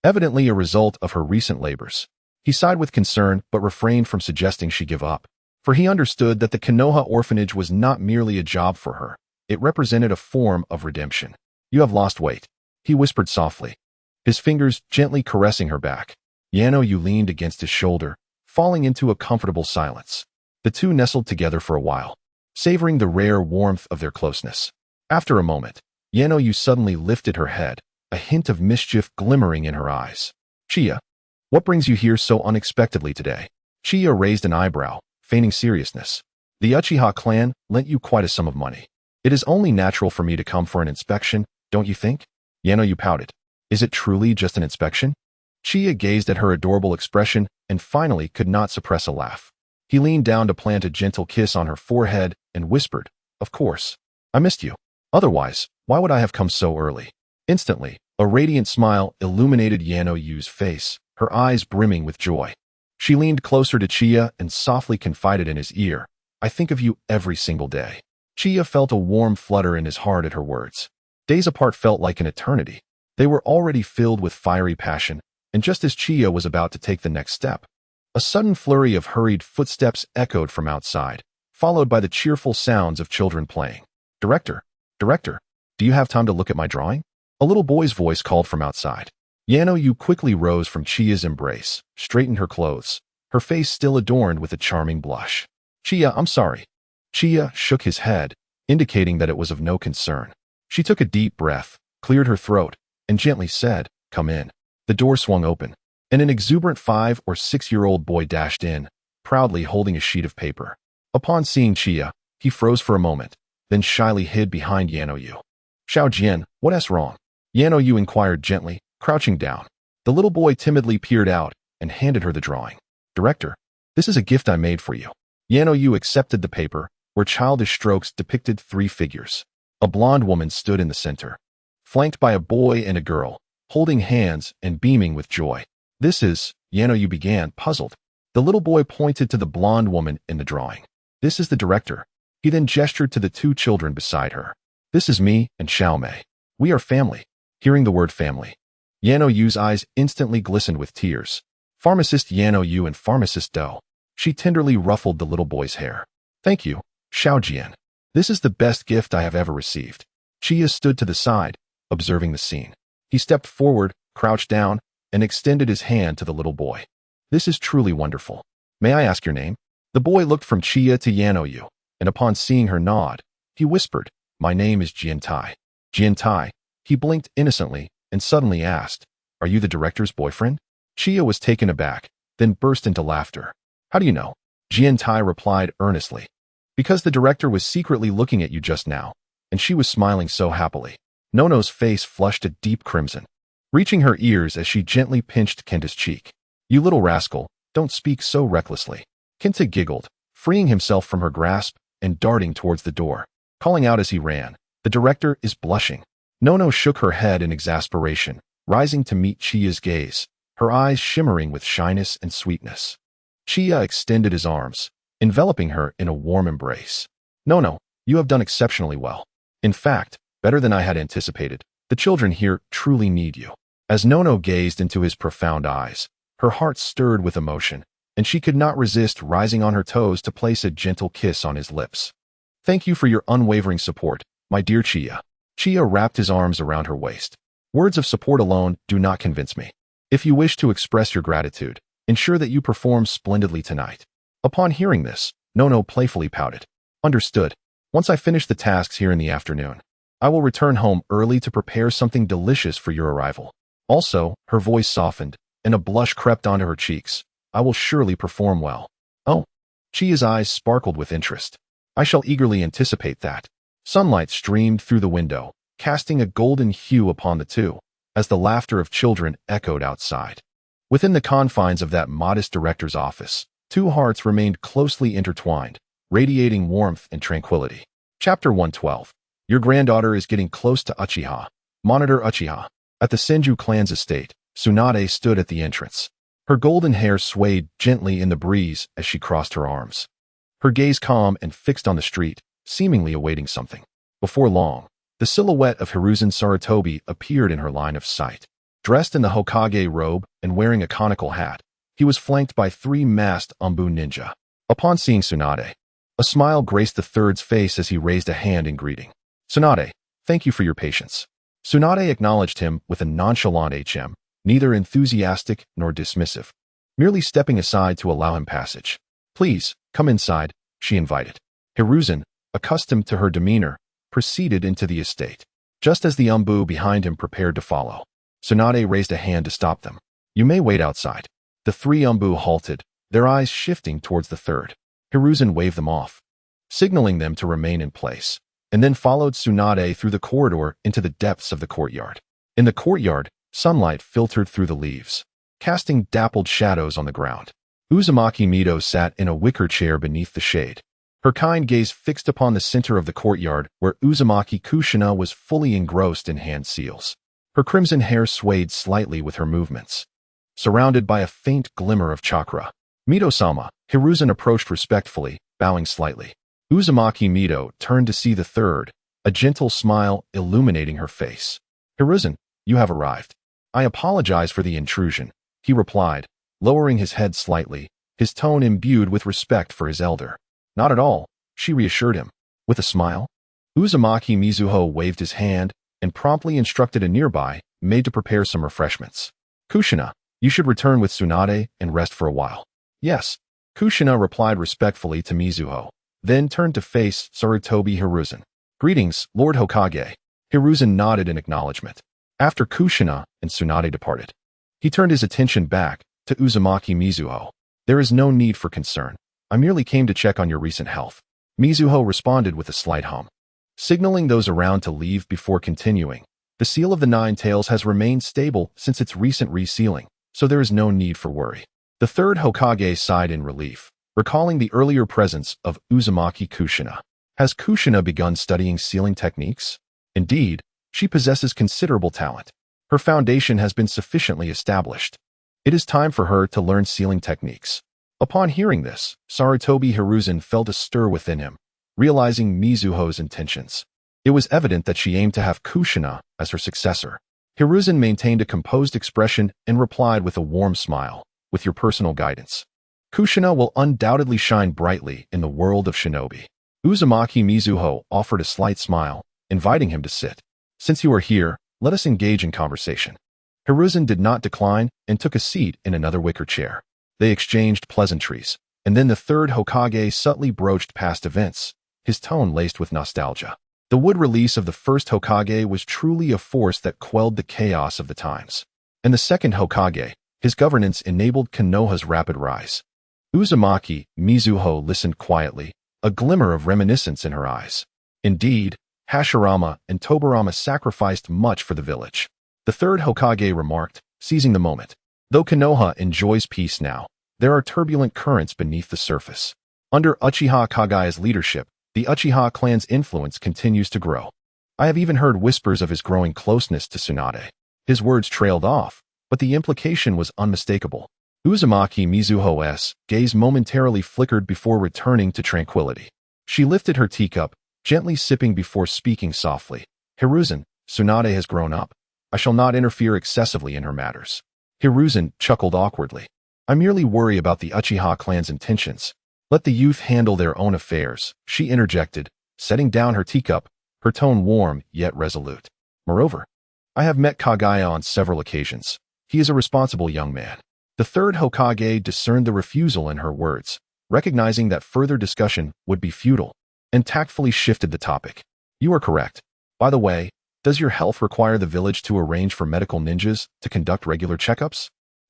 Evidently a result of her recent labors. He sighed with concern but refrained from suggesting she give up. For he understood that the Konoha orphanage was not merely a job for her. It represented a form of redemption. You have lost weight, he whispered softly, his fingers gently caressing her back. Yu leaned against his shoulder, falling into a comfortable silence. The two nestled together for a while, savoring the rare warmth of their closeness. After a moment, Yu suddenly lifted her head, a hint of mischief glimmering in her eyes. Chiya, what brings you here so unexpectedly today? Chiya raised an eyebrow, feigning seriousness. The Uchiha clan lent you quite a sum of money. It is only natural for me to come for an inspection, don't you think? Yu pouted. Is it truly just an inspection? Chiya gazed at her adorable expression and finally could not suppress a laugh. He leaned down to plant a gentle kiss on her forehead and whispered, Of course. I missed you. Otherwise, why would I have come so early? Instantly, a radiant smile illuminated Yu's face, her eyes brimming with joy. She leaned closer to Chiya and softly confided in his ear, I think of you every single day. Chiya felt a warm flutter in his heart at her words. Days apart felt like an eternity. They were already filled with fiery passion, and just as Chiya was about to take the next step, a sudden flurry of hurried footsteps echoed from outside, followed by the cheerful sounds of children playing. Director, do you have time to look at my drawing? A little boy's voice called from outside. Yu quickly rose from Chiya's embrace, straightened her clothes, her face still adorned with a charming blush. Chiya, I'm sorry. Chiya shook his head, indicating that it was of no concern. She took a deep breath, cleared her throat, and gently said, Come in. The door swung open, and an exuberant 5- or 6-year-old boy dashed in, proudly holding a sheet of paper. Upon seeing Chiya, he froze for a moment, then shyly hid behind Yu. Xiao Jian, what's wrong? Yu inquired gently, crouching down. The little boy timidly peered out and handed her the drawing. Director, this is a gift I made for you. Yu accepted the paper, where childish strokes depicted 3 figures. A blonde woman stood in the center, flanked by a boy and a girl, holding hands and beaming with joy. This is, Yu began, puzzled. The little boy pointed to the blonde woman in the drawing. This is the director. He then gestured to the 2 children beside her. This is me and Xiaomei. We are family. Hearing the word family, Yu's eyes instantly glistened with tears. Pharmacist Yu and Pharmacist Do. She tenderly ruffled the little boy's hair. Thank you, Xiao Jian. This is the best gift I have ever received. Chiya stood to the side, observing the scene. He stepped forward, crouched down, and extended his hand to the little boy. This is truly wonderful. May I ask your name? The boy looked from Chiya to Yu, and upon seeing her nod, he whispered, My name is Jiantai. Jiantai. He blinked innocently and suddenly asked, Are you the director's boyfriend? Chiya was taken aback, then burst into laughter. How do you know? Jiantai replied earnestly. Because the director was secretly looking at you just now, and she was smiling so happily. Nono's face flushed a deep crimson, reaching her ears as she gently pinched Kenta's cheek. You little rascal, don't speak so recklessly. Kenta giggled, freeing himself from her grasp and darting towards the door, calling out as he ran, The director is blushing. Nono shook her head in exasperation, rising to meet Chiya's gaze, her eyes shimmering with shyness and sweetness. Chiya extended his arms, enveloping her in a warm embrace. Nono, you have done exceptionally well. In fact, better than I had anticipated. The children here truly need you. As Nono gazed into his profound eyes, her heart stirred with emotion, and she could not resist rising on her toes to place a gentle kiss on his lips. Thank you for your unwavering support, my dear Chiya. Chiya wrapped his arms around her waist. Words of support alone do not convince me. If you wish to express your gratitude, Ensure that you perform splendidly tonight. Upon hearing this, Nono playfully pouted. Understood. Once I finish the tasks here in the afternoon, I will return home early to prepare something delicious for your arrival. Also, her voice softened, and a blush crept onto her cheeks. I will surely perform well. Oh. Chiya's eyes sparkled with interest. I shall eagerly anticipate that. Sunlight streamed through the window, casting a golden hue upon the two, as the laughter of children echoed outside. Within the confines of that modest director's office, two hearts remained closely intertwined, radiating warmth and tranquility. Chapter 112. Your granddaughter is getting close to Uchiha. Monitor Uchiha. At the Senju clan's estate, Tsunade stood at the entrance. Her golden hair swayed gently in the breeze as she crossed her arms. Her gaze calm and fixed on the street, seemingly awaiting something. Before long, the silhouette of Hiruzen Sarutobi appeared in her line of sight. Dressed in the Hokage robe and wearing a conical hat, he was flanked by 3 masked Umbu ninja. Upon seeing Tsunade, a smile graced the third's face as he raised a hand in greeting. Tsunade, thank you for your patience. Tsunade acknowledged him with a nonchalant HM, neither enthusiastic nor dismissive, merely stepping aside to allow him passage. Please, come inside, she invited. Hiruzen, accustomed to her demeanor, proceeded into the estate, just as the Umbu behind him prepared to follow. Tsunade raised a hand to stop them. You may wait outside. The 3 Umbu halted, their eyes shifting towards the third. Hiruzen waved them off, signaling them to remain in place, and then followed Tsunade through the corridor into the depths of the courtyard. In the courtyard, sunlight filtered through the leaves, casting dappled shadows on the ground. Uzumaki Mido sat in a wicker chair beneath the shade, her kind gaze fixed upon the center of the courtyard where Uzumaki Kushina was fully engrossed in hand seals. Her crimson hair swayed slightly with her movements, surrounded by a faint glimmer of chakra. Mido-sama, Hiruzen approached respectfully, bowing slightly. Uzumaki Mido turned to see the third, a gentle smile illuminating her face. Hiruzen, you have arrived. I apologize for the intrusion, he replied, lowering his head slightly, his tone imbued with respect for his elder. Not at all, she reassured him. With a smile, Uzumaki Mizuho waved his hand and promptly instructed a nearby maid to prepare some refreshments. Kushina, you should return with Tsunade and rest for a while. Yes, Kushina replied respectfully to Mizuho, then turned to face Sarutobi Hiruzen. Greetings, Lord Hokage. Hiruzen nodded in acknowledgement. After Kushina and Tsunade departed, he turned his attention back to Uzumaki Mizuho. There is no need for concern. I merely came to check on your recent health. Mizuho responded with a slight hum, signaling those around to leave before continuing. The seal of the 9 tails has remained stable since its recent resealing, so there is no need for worry. The third Hokage sighed in relief, recalling the earlier presence of Uzumaki Kushina. Has Kushina begun studying sealing techniques? Indeed, she possesses considerable talent. Her foundation has been sufficiently established. It is time for her to learn sealing techniques. Upon hearing this, Sarutobi Hiruzen felt a stir within him, realizing Mizuho's intentions. It was evident that she aimed to have Kushina as her successor. Hiruzen maintained a composed expression and replied with a warm smile, with your personal guidance, Kushina will undoubtedly shine brightly in the world of shinobi. Uzumaki Mizuho offered a slight smile, inviting him to sit. Since you are here, let us engage in conversation. Hiruzen did not decline and took a seat in another wicker chair. They exchanged pleasantries, and then the third Hokage subtly broached past events, his tone laced with nostalgia. The wood release of the first Hokage was truly a force that quelled the chaos of the times. And the second Hokage, his governance enabled Konoha's rapid rise. Uzumaki Mizuho listened quietly, a glimmer of reminiscence in her eyes. Indeed, Hashirama and Tobirama sacrificed much for the village. The third Hokage remarked, seizing the moment. Though Konoha enjoys peace now, there are turbulent currents beneath the surface. Under Uchiha Kagaya's leadership, the Uchiha clan's influence continues to grow. I have even heard whispers of his growing closeness to Tsunade. His words trailed off, but the implication was unmistakable. Uzumaki Mizuho's gaze momentarily flickered before returning to tranquility. She lifted her teacup, gently sipping before speaking softly. Hiruzen, Tsunade has grown up. I shall not interfere excessively in her matters. Hiruzen chuckled awkwardly. I merely worry about the Uchiha clan's intentions. Let the youth handle their own affairs, she interjected, setting down her teacup, her tone warm yet resolute. Moreover, I have met Kagaya on several occasions. He is a responsible young man. The third Hokage discerned the refusal in her words, recognizing that further discussion would be futile, and tactfully shifted the topic. You are correct. By the way, does your health require the village to arrange for medical ninjas to conduct regular checkups?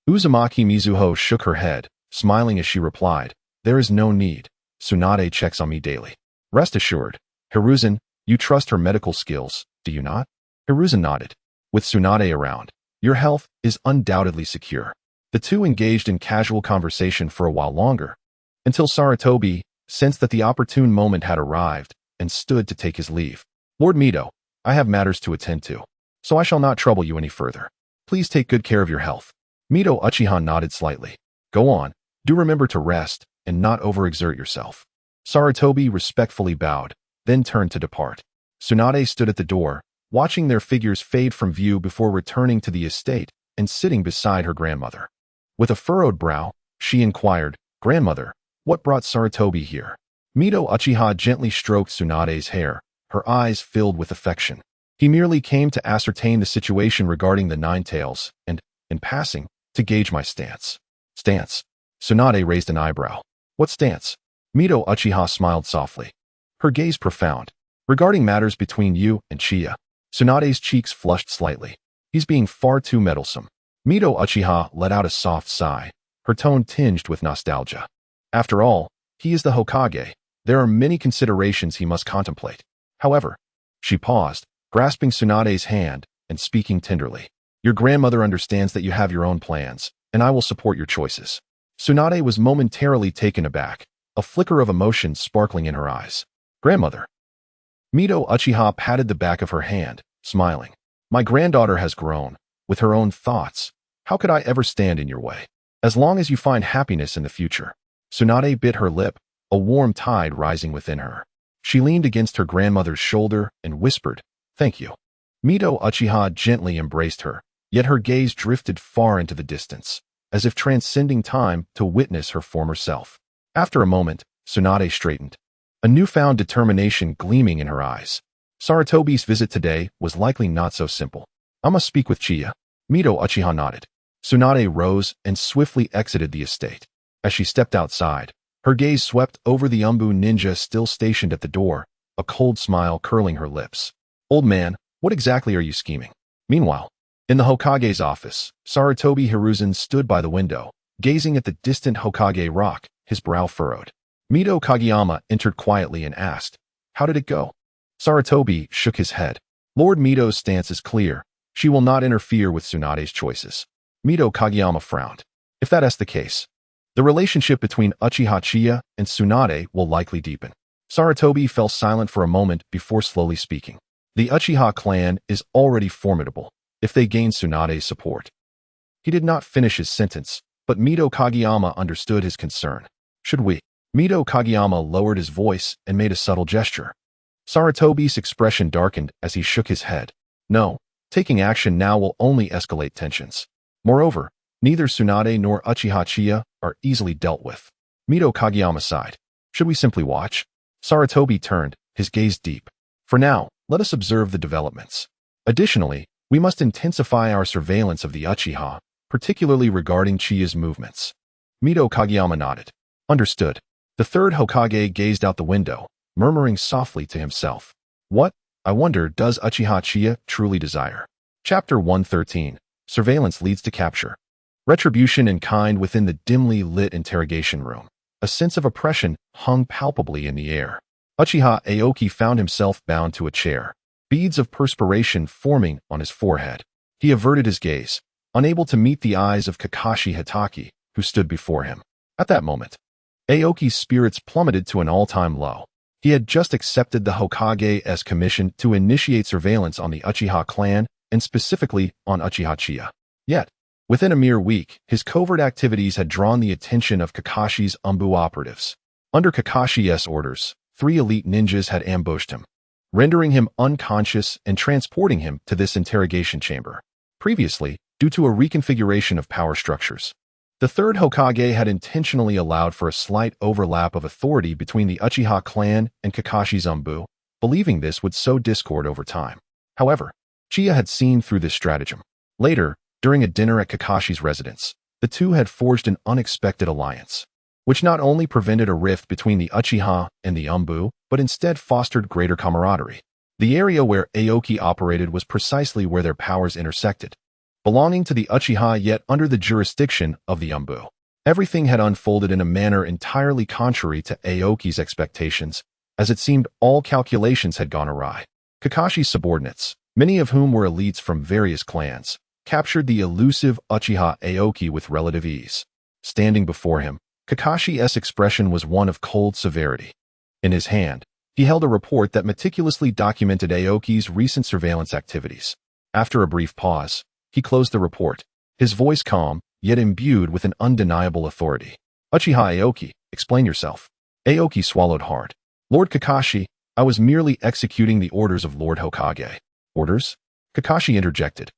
Uzumaki Mizuho shook her head, smiling as she replied, there is no need. Tsunade checks on me daily. Rest assured. Hiruzen, you trust her medical skills, do you not? Hiruzen nodded. With Tsunade around, your health is undoubtedly secure. The two engaged in casual conversation for a while longer, until Sarutobi sensed that the opportune moment had arrived and stood to take his leave. Lord Mito, I have matters to attend to, so I shall not trouble you any further. Please take good care of your health. Mito Uchiha nodded slightly. Go on, do remember to rest and not overexert yourself. Sarutobi respectfully bowed, then turned to depart. Tsunade stood at the door, watching their figures fade from view before returning to the estate and sitting beside her grandmother. With a furrowed brow, she inquired, Grandmother, what brought Sarutobi here? Mito Uchiha gently stroked Tsunade's hair, her eyes filled with affection. He merely came to ascertain the situation regarding the Nine Tails and, in passing, to gauge my stance. Stance? Tsunade raised an eyebrow. What stance? Mito Uchiha smiled softly, her gaze profound. Regarding matters between you and Chiya. Tsunade's cheeks flushed slightly. He's being far too meddlesome. Mito Uchiha let out a soft sigh, her tone tinged with nostalgia. After all, he is the Hokage. There are many considerations he must contemplate. However, she paused, grasping Tsunade's hand and speaking tenderly. Your grandmother understands that you have your own plans, and I will support your choices. Tsunade was momentarily taken aback, a flicker of emotion sparkling in her eyes. Grandmother. Mito Uchiha patted the back of her hand, smiling. My granddaughter has grown, with her own thoughts. How could I ever stand in your way? As long as you find happiness in the future. Tsunade bit her lip, a warm tide rising within her. She leaned against her grandmother's shoulder and whispered, Thank you. Mito Uchiha gently embraced her, yet her gaze drifted far into the distance, as if transcending time to witness her former self. After a moment, Tsunade straightened, a newfound determination gleaming in her eyes. Sarutobi's visit today was likely not so simple. I must speak with Chiya. Mito Uchiha nodded. Tsunade rose and swiftly exited the estate. As she stepped outside, her gaze swept over the Umbu ninja still stationed at the door, a cold smile curling her lips. Old man, what exactly are you scheming? Meanwhile, in the Hokage's office, Sarutobi Hiruzen stood by the window, gazing at the distant Hokage rock, his brow furrowed. Mito Kageyama entered quietly and asked, How did it go? Sarutobi shook his head. Lord Mito's stance is clear. She will not interfere with Tsunade's choices. Mito Kageyama frowned. If that is the case, the relationship between Uchiha Chiya and Tsunade will likely deepen. Sarutobi fell silent for a moment before slowly speaking. The Uchiha clan is already formidable if they gain Tsunade's support. He did not finish his sentence, but Mito Kageyama understood his concern. Should we? Mito Kageyama lowered his voice and made a subtle gesture. Sarutobi's expression darkened as he shook his head. No, taking action now will only escalate tensions. Moreover, neither Tsunade nor Uchiha Chiya are easily dealt with. Mito Kageyama sighed. Should we simply watch? Sarutobi turned, his gaze deep. For now, let us observe the developments. Additionally, we must intensify our surveillance of the Uchiha, particularly regarding Chiya's movements. Mito Kageyama nodded. Understood. The third Hokage gazed out the window, murmuring softly to himself. What, I wonder, does Uchiha Chiya truly desire? Chapter 113. Surveillance leads to capture. Retribution in kind within the dimly lit interrogation room. A sense of oppression hung palpably in the air. Uchiha Aoki found himself bound to a chair, beads of perspiration forming on his forehead. He averted his gaze, unable to meet the eyes of Kakashi Hitaki, who stood before him. At that moment, Aoki's spirits plummeted to an all-time low. He had just accepted the Hokage's commission to initiate surveillance on the Uchiha clan, and specifically on Uchiha Chiya. Yet, within a mere week, his covert activities had drawn the attention of Kakashi's Umbu operatives. Under Kakashi's orders, 3 elite ninjas had ambushed him, rendering him unconscious and transporting him to this interrogation chamber. Previously, due to a reconfiguration of power structures, the third Hokage had intentionally allowed for a slight overlap of authority between the Uchiha clan and Kakashi's Umbu, believing this would sow discord over time. However, Chiya had seen through this stratagem. Later, during a dinner at Kakashi's residence, The two had forged an unexpected alliance, which not only prevented a rift between the Uchiha and the Umbu, but instead fostered greater camaraderie. The area where Aoki operated was precisely where their powers intersected, belonging to the Uchiha yet under the jurisdiction of the Umbu. Everything had unfolded in a manner entirely contrary to Aoki's expectations, as it seemed all calculations had gone awry. Kakashi's subordinates, many of whom were elites from various clans, captured the elusive Uchiha Aoki with relative ease. Standing before him, Kakashi's expression was one of cold severity. In his hand, he held a report that meticulously documented Aoki's recent surveillance activities. After a brief pause, he closed the report, his voice calm, yet imbued with an undeniable authority. Uchiha Aoki, explain yourself. Aoki swallowed hard. Lord Kakashi, I was merely executing the orders of Lord Hokage. Orders? Kakashi interjected,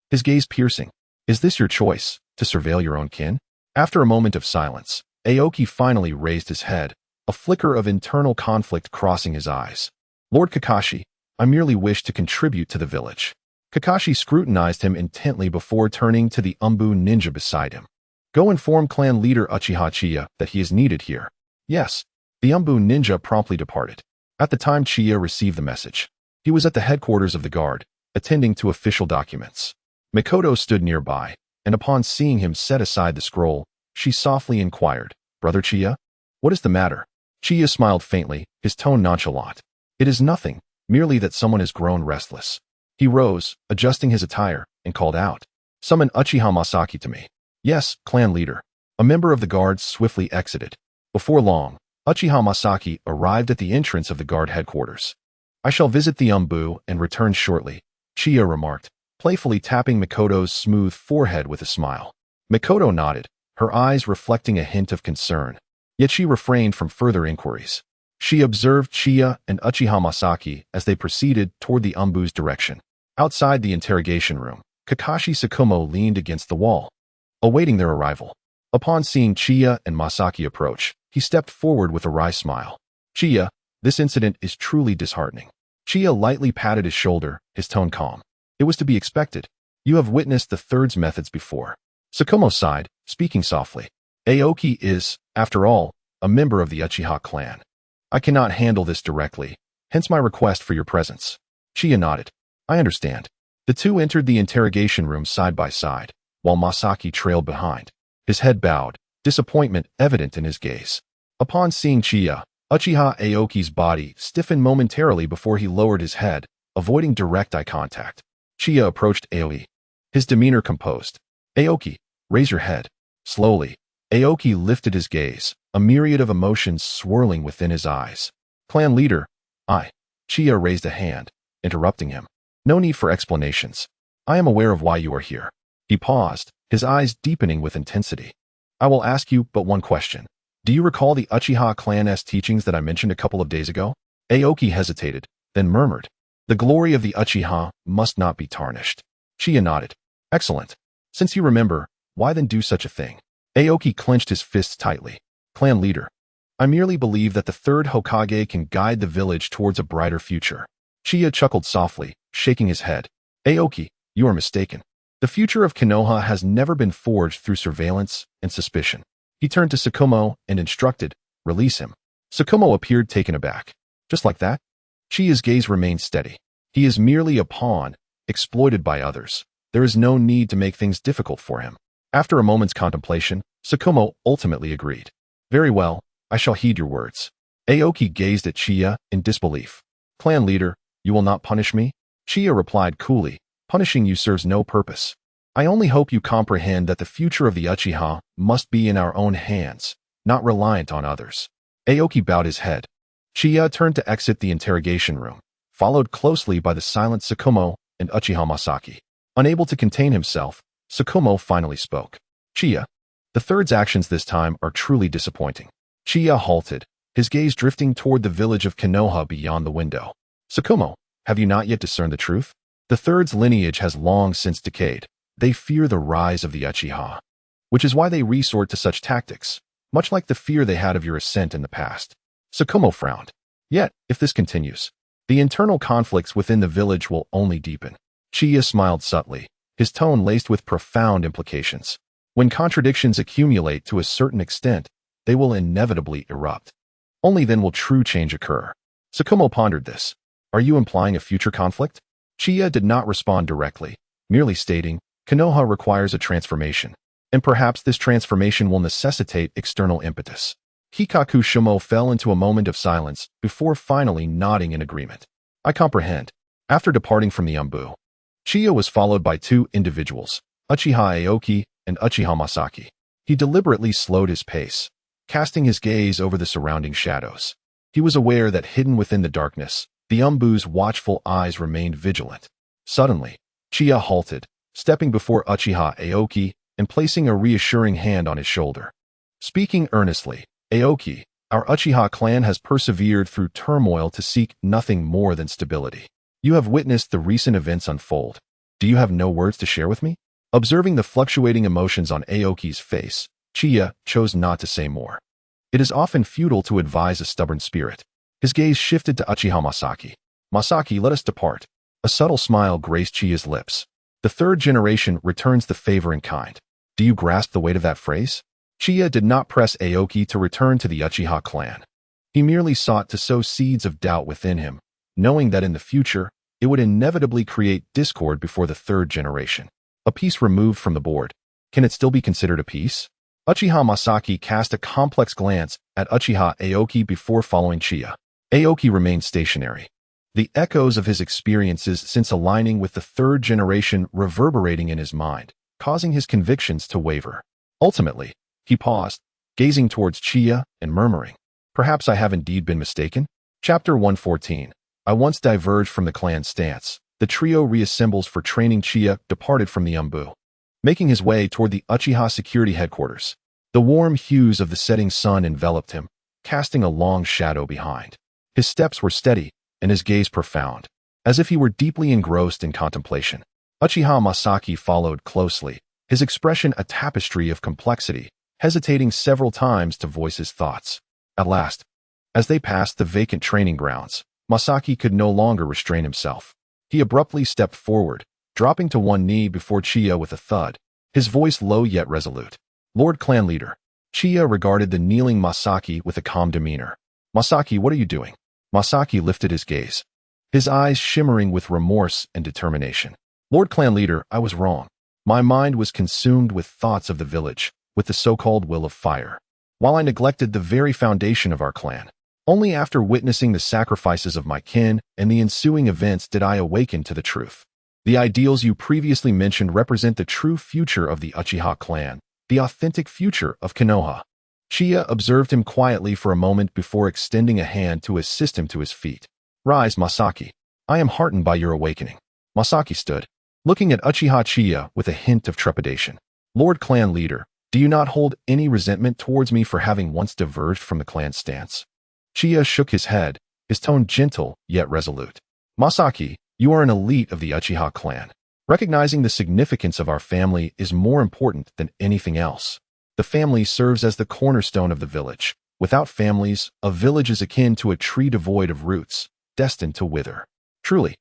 his gaze piercing. Is this your choice, to surveil your own kin? After a moment of silence, Aoki finally raised his head, a flicker of internal conflict crossing his eyes. Lord Kakashi, I merely wish to contribute to the village. Kakashi scrutinized him intently before turning to the Umbu ninja beside him. Go inform clan leader Uchiha Chiya that he is needed here. Yes. The Umbu ninja promptly departed. At the time Chiya received the message, he was at the headquarters of the guard, attending to official documents. Mikoto stood nearby, and upon seeing him set aside the scroll, she softly inquired, Brother Chiya? What is the matter? Chiya smiled faintly, his tone nonchalant. It is nothing, merely that someone has grown restless. He rose, adjusting his attire, and called out, Summon Uchiha Masaki to me. Yes, clan leader. A member of the guard swiftly exited. Before long, Uchiha Masaki arrived at the entrance of the guard headquarters. I shall visit the Umbu and return shortly, Chiya remarked, playfully tapping Mikoto's smooth forehead with a smile. Mikoto nodded, her eyes reflecting a hint of concern. Yet she refrained from further inquiries. She observed Chiya and Uchiha Masaki as they proceeded toward the Umbu's direction. Outside the interrogation room, Kakashi Tsukumo leaned against the wall, awaiting their arrival. Upon seeing Chiya and Masaki approach, he stepped forward with a wry smile. Chiya, this incident is truly disheartening. Chiya lightly patted his shoulder, his tone calm. It was to be expected. You have witnessed the third's methods before. Tsukumo sighed, speaking softly. Aoki is, after all, a member of the Uchiha clan. I cannot handle this directly, hence my request for your presence. Chiya nodded. I understand. The two entered the interrogation room side by side, while Masaki trailed behind, his head bowed, disappointment evident in his gaze. Upon seeing Chiya, Uchiha Aoki's body stiffened momentarily before he lowered his head, avoiding direct eye contact. Chiya approached Aoki, his demeanor composed. Aoki, raise your head. Slowly, Aoki lifted his gaze, a myriad of emotions swirling within his eyes. Clan leader, Chiya raised a hand, interrupting him. No need for explanations. I am aware of why you are here. He paused, his eyes deepening with intensity. I will ask you but one question. Do you recall the Uchiha clan's teachings that I mentioned a couple of days ago? Aoki hesitated, then murmured. The glory of the Uchiha must not be tarnished. Chiya nodded. Excellent. Since you remember, why then do such a thing? Aoki clenched his fists tightly. Clan leader, I merely believe that the third Hokage can guide the village towards a brighter future. Chiya chuckled softly, shaking his head. Aoki, you are mistaken. The future of Konoha has never been forged through surveillance and suspicion. He turned to Tsukumo and instructed, release him. Tsukumo appeared taken aback. Just like that? Chiya's gaze remained steady. He is merely a pawn, exploited by others. There is no need to make things difficult for him. After a moment's contemplation, Tsukumo ultimately agreed. Very well, I shall heed your words. Aoki gazed at Chiya in disbelief. Clan leader, you will not punish me? Chiya replied coolly, punishing you serves no purpose. I only hope you comprehend that the future of the Uchiha must be in our own hands, not reliant on others. Aoki bowed his head. Chiya turned to exit the interrogation room, followed closely by the silent Tsukumo and Uchiha Masaki. Unable to contain himself, Tsukumo finally spoke. Chiya, the third's actions this time are truly disappointing. Chiya halted, his gaze drifting toward the village of Konoha beyond the window. Tsukumo, have you not yet discerned the truth? The third's lineage has long since decayed. They fear the rise of the Uchiha, which is why they resort to such tactics, much like the fear they had of your ascent in the past. Tsukumo frowned. Yet, if this continues, the internal conflicts within the village will only deepen. Chiya smiled subtly, his tone laced with profound implications. When contradictions accumulate to a certain extent, they will inevitably erupt. Only then will true change occur. Tsukumo pondered this. Are you implying a future conflict? Chiya did not respond directly, merely stating, Konoha requires a transformation, and perhaps this transformation will necessitate external impetus. Hikaku Shumo fell into a moment of silence before finally nodding in agreement. I comprehend. After departing from the Umbu, Chiya was followed by two individuals, Uchiha Aoki and Uchiha Masaki. He deliberately slowed his pace, casting his gaze over the surrounding shadows. He was aware that hidden within the darkness, the Umbu's watchful eyes remained vigilant. Suddenly, Chiya halted, stepping before Uchiha Aoki and placing a reassuring hand on his shoulder. Speaking earnestly, Aoki, our Uchiha clan has persevered through turmoil to seek nothing more than stability. You have witnessed the recent events unfold. Do you have no words to share with me? Observing the fluctuating emotions on Aoki's face, Chiya chose not to say more. It is often futile to advise a stubborn spirit. His gaze shifted to Uchiha Masaki. Masaki, let us depart. A subtle smile graced Chiya's lips. The third generation returns the favor in kind. Do you grasp the weight of that phrase? Chiya did not press Aoki to return to the Uchiha clan. He merely sought to sow seeds of doubt within him, knowing that in the future, it would inevitably create discord before the third generation. A piece removed from the board. Can it still be considered a piece? Uchiha Masaki cast a complex glance at Uchiha Aoki before following Chiya. Aoki remained stationary. The echoes of his experiences since aligning with the third generation reverberating in his mind, causing his convictions to waver. Ultimately, he paused, gazing towards Chiya and murmuring, perhaps I have indeed been mistaken? Chapter 114. I once diverged from the clan's stance. The trio reassembles for training. Chiya departed from the Umbu, making his way toward the Uchiha security headquarters. The warm hues of the setting sun enveloped him, casting a long shadow behind. His steps were steady, and his gaze profound, as if he were deeply engrossed in contemplation. Uchiha Masaki followed closely, his expression a tapestry of complexity, hesitating several times to voice his thoughts. At last, as they passed the vacant training grounds, Masaki could no longer restrain himself. He abruptly stepped forward, dropping to one knee before Chiya with a thud, his voice low yet resolute. Lord Clan Leader. Chiya regarded the kneeling Masaki with a calm demeanor. Masaki, what are you doing? Masaki lifted his gaze, his eyes shimmering with remorse and determination. Lord Clan Leader, I was wrong. My mind was consumed with thoughts of the village, with the so-called will of fire, while I neglected the very foundation of our clan. Only after witnessing the sacrifices of my kin and the ensuing events did I awaken to the truth. The ideals you previously mentioned represent the true future of the Uchiha clan, the authentic future of Konoha. Chiya observed him quietly for a moment before extending a hand to assist him to his feet. Rise, Masaki. I am heartened by your awakening. Masaki stood, looking at Uchiha Chiya with a hint of trepidation. Lord Clan Leader, do you not hold any resentment towards me for having once diverged from the clan's stance? Chiya shook his head, his tone gentle yet resolute. Masaki, you are an elite of the Uchiha clan. Recognizing the significance of our family is more important than anything else. The family serves as the cornerstone of the village. Without families, a village is akin to a tree devoid of roots, destined to wither. Truly.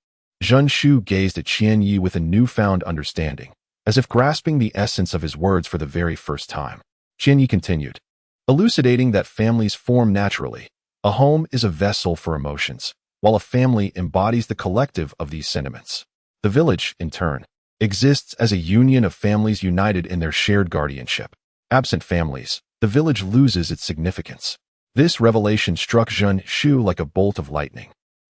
Zhenshu gazed at Qianye with a newfound understanding, as if grasping the essence of his words for the very first time. Qianye continued, elucidating that families form naturally. A home is a vessel for emotions, while a family embodies the collective of these sentiments. The village, in turn, exists as a union of families united in their shared guardianship. Absent families, the village loses its significance. This revelation struck Zhenshu like a bolt of lightning,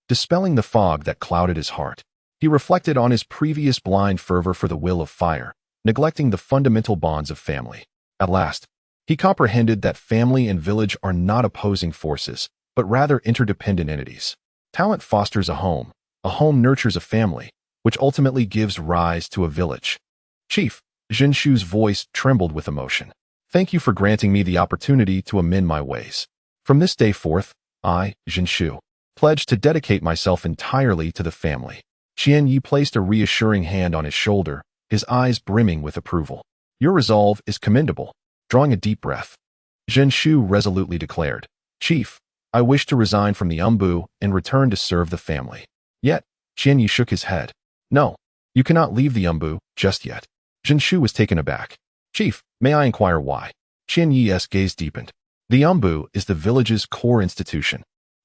dispelling the fog that clouded his heart. He reflected on his previous blind fervor for the will of fire, neglecting the fundamental bonds of family. At last, he comprehended that family and village are not opposing forces, but rather interdependent entities. Talent fosters a home nurtures a family, which ultimately gives rise to a village. Chief, Zhenshu's voice trembled with emotion. Thank you for granting me the opportunity to amend my ways. From this day forth, I, Zhenshu, pledge to dedicate myself entirely to the family. Qianye placed a reassuring hand on his shoulder, his eyes brimming with approval. Your resolve is commendable. Drawing a deep breath, Zhenshu resolutely declared, Chief, I wish to resign from the Umbu and return to serve the family. Yet, Qianye shook his head. No, you cannot leave the Umbu just yet. Zhenshu was taken aback. Chief, May I inquire why? Qianye's gaze deepened. The Umbu is the village's core institution.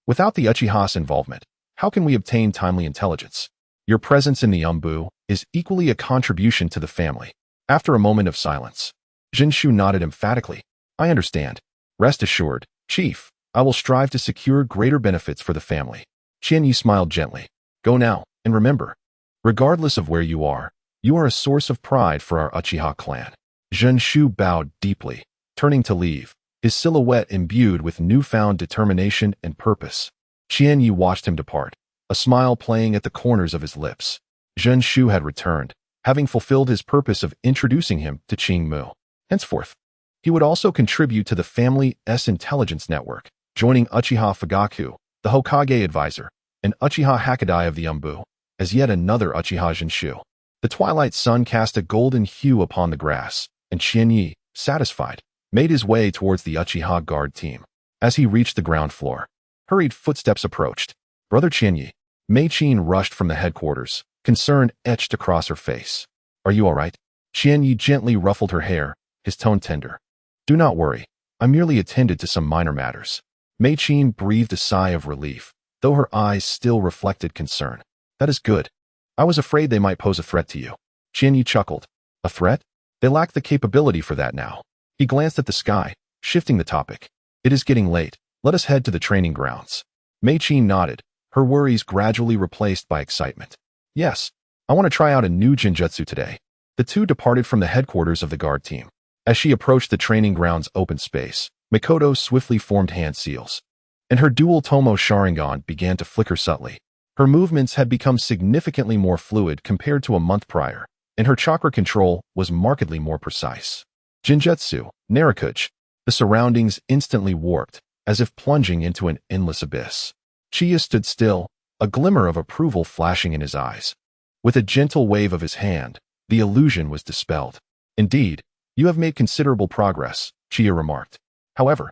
Without the Uchiha's involvement, how can we obtain timely intelligence? Your presence in the Umbu is equally a contribution to the family. After a moment of silence, Jinshu nodded emphatically. I understand. Rest assured, Chief, I will strive to secure greater benefits for the family. Qianye smiled gently. Go now, and remember, regardless of where you are a source of pride for our Uchiha clan. Jinshu bowed deeply, turning to leave, his silhouette imbued with newfound determination and purpose. Qianye watched him depart, a smile playing at the corners of his lips. Jinshu had returned, having fulfilled his purpose of introducing him to Qingmu. Henceforth, he would also contribute to the family's intelligence network, joining Uchiha Fugaku, the Hokage advisor, and Uchiha Hakadai of the Umbu, as yet another Uchiha Jinshu. The twilight sun cast a golden hue upon the grass, and Qianye, satisfied, made his way towards the Uchiha guard team. As he reached the ground floor, hurried footsteps approached. Brother Qianye. Mei-Chin rushed from the headquarters, concern etched across her face. Are you all right? Qianye gently ruffled her hair, his tone tender. Do not worry. I merely attended to some minor matters. Mei-Chin breathed a sigh of relief, though her eyes still reflected concern. That is good. I was afraid they might pose a threat to you. Qianye chuckled. A threat? They lack the capability for that now. He glanced at the sky, shifting the topic. It is getting late. Let us head to the training grounds. Mei-Chin nodded, her worries gradually replaced by excitement. Yes, I want to try out a new Jinjutsu today. The two departed from the headquarters of the guard team. As she approached the training grounds' open space, Mikoto swiftly formed hand seals, and her dual Tomo Sharingan began to flicker subtly. Her movements had become significantly more fluid compared to a month prior, and her chakra control was markedly more precise. Jinjutsu, Narukuj. The surroundings instantly warped, as if plunging into an endless abyss. Chiya stood still, a glimmer of approval flashing in his eyes. With a gentle wave of his hand, the illusion was dispelled. Indeed, you have made considerable progress, Chiya remarked. However,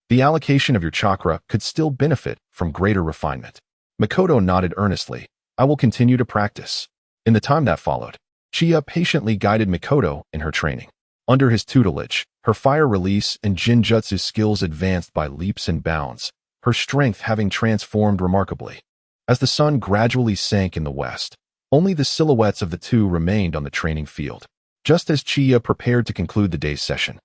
the allocation of your chakra could still benefit from greater refinement. Mikoto nodded earnestly. I will continue to practice. In the time that followed, Chiya patiently guided Mikoto in her training. Under his tutelage, her fire release and Jinjutsu skills advanced by leaps and bounds, her strength having transformed remarkably. As the sun gradually sank in the west, only the silhouettes of the two remained on the training field. Just as Chiya prepared to conclude the day's session,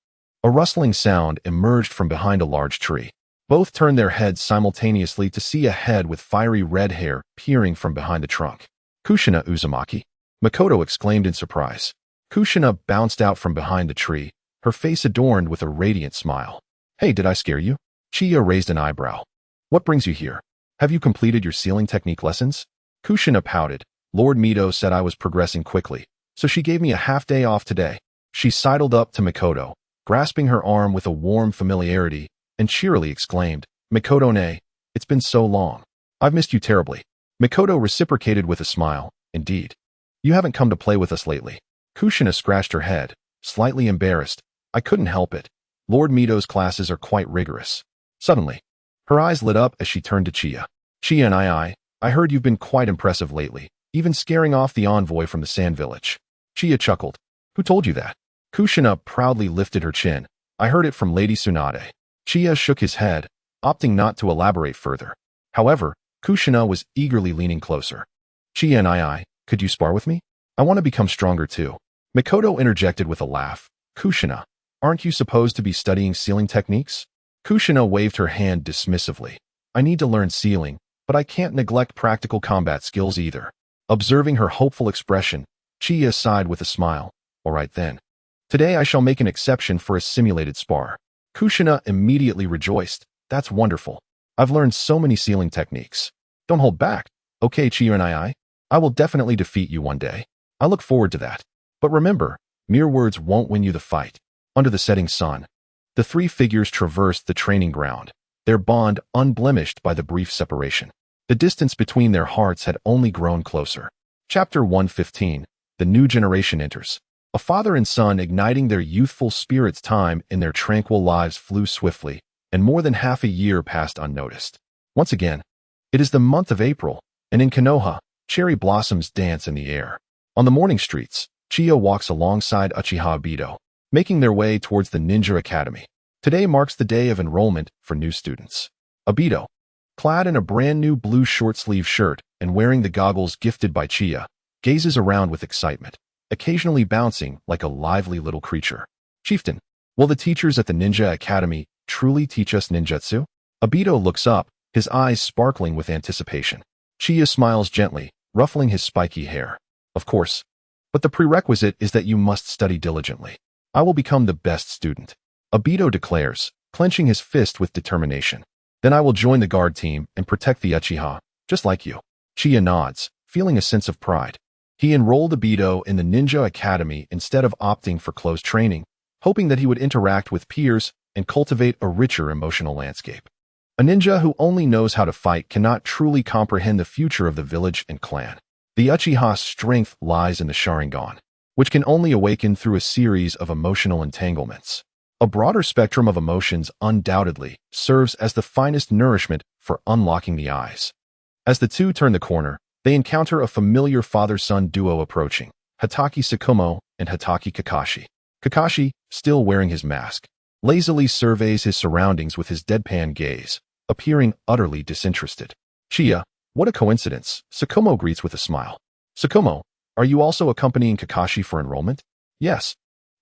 a rustling sound emerged from behind a large tree. Both turned their heads simultaneously to see a head with fiery red hair peering from behind the trunk. Kushina Uzumaki, Mikoto exclaimed in surprise. Kushina bounced out from behind the tree, her face adorned with a radiant smile. Hey, did I scare you? Chiya raised an eyebrow. What brings you here? Have you completed your sealing technique lessons? Kushina pouted. Lord Mito said I was progressing quickly, so she gave me a half day off today. She sidled up to Mikoto, grasping her arm with a warm familiarity, and cheerily exclaimed, Mikoto-ne, it's been so long. I've missed you terribly. Mikoto reciprocated with a smile. Indeed. You haven't come to play with us lately. Kushina scratched her head, slightly embarrassed. I couldn't help it. Lord Mito's classes are quite rigorous. Suddenly, her eyes lit up as she turned to Chiya. Chiya and I heard you've been quite impressive lately, even scaring off the envoy from the Sand Village. Chiya chuckled. Who told you that? Kushina proudly lifted her chin. I heard it from Lady Tsunade. Chiya shook his head, opting not to elaborate further. However, Kushina was eagerly leaning closer. Chiya and could you spar with me? I want to become stronger too. Mikoto interjected with a laugh. Kushina, aren't you supposed to be studying sealing techniques? Kushina waved her hand dismissively. I need to learn sealing, but I can't neglect practical combat skills either. Observing her hopeful expression, Chiya sighed with a smile. All right then. Today I shall make an exception for a simulated spar. Kushina immediately rejoiced. That's wonderful. I've learned so many sealing techniques. Don't hold back. Okay, Chiya and I will definitely defeat you one day. I look forward to that. But remember, mere words won't win you the fight. Under the setting sun, the three figures traversed the training ground, their bond unblemished by the brief separation. The distance between their hearts had only grown closer. Chapter 115. The new generation enters. A father and son igniting their youthful spirits. Time in their tranquil lives flew swiftly, and more than half a year passed unnoticed. Once again, it is the month of April, and in Konoha, cherry blossoms dance in the air. On the morning streets, Chiya walks alongside Uchiha Obito. making their way towards the Ninja Academy. Today marks the day of enrollment for new students. Obito, clad in a brand new blue short-sleeve shirt and wearing the goggles gifted by Chiya, gazes around with excitement, occasionally bouncing like a lively little creature. Chieftain, will the teachers at the Ninja Academy truly teach us ninjutsu? Obito looks up, his eyes sparkling with anticipation. Chiya smiles gently, ruffling his spiky hair. Of course. But the prerequisite is that you must study diligently. I will become the best student. Obito declares, clenching his fist with determination. Then I will join the guard team and protect the Uchiha, just like you. Chiya nods, feeling a sense of pride. He enrolled Obito in the Ninja Academy instead of opting for close training, hoping that he would interact with peers and cultivate a richer emotional landscape. A ninja who only knows how to fight cannot truly comprehend the future of the village and clan. The Uchiha's strength lies in the Sharingan, which can only awaken through a series of emotional entanglements. A broader spectrum of emotions undoubtedly serves as the finest nourishment for unlocking the eyes. As the two turn the corner, they encounter a familiar father-son duo approaching, Hatake Tsukumo and Hatake Kakashi. Kakashi, still wearing his mask, lazily surveys his surroundings with his deadpan gaze, appearing utterly disinterested. Chiya, what a coincidence, Tsukumo greets with a smile. Tsukumo, are you also accompanying Kakashi for enrollment? Yes.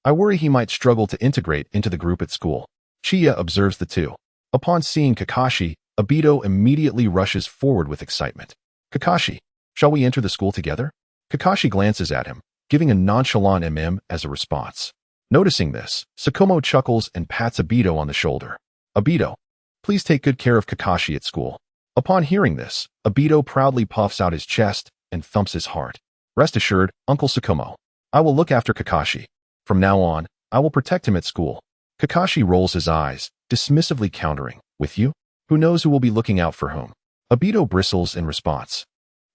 I worry he might struggle to integrate into the group at school. Chiya observes the two. Upon seeing Kakashi, Obito immediately rushes forward with excitement. Kakashi, shall we enter the school together? Kakashi glances at him, giving a nonchalant as a response. Noticing this, Tsukumo chuckles and pats Obito on the shoulder. Obito, please take good care of Kakashi at school. Upon hearing this, Obito proudly puffs out his chest and thumps his heart. Rest assured, Uncle Tsukumo, I will look after Kakashi. From now on, I will protect him at school. Kakashi rolls his eyes, dismissively countering, with you? Who knows who will be looking out for whom? Obito bristles in response.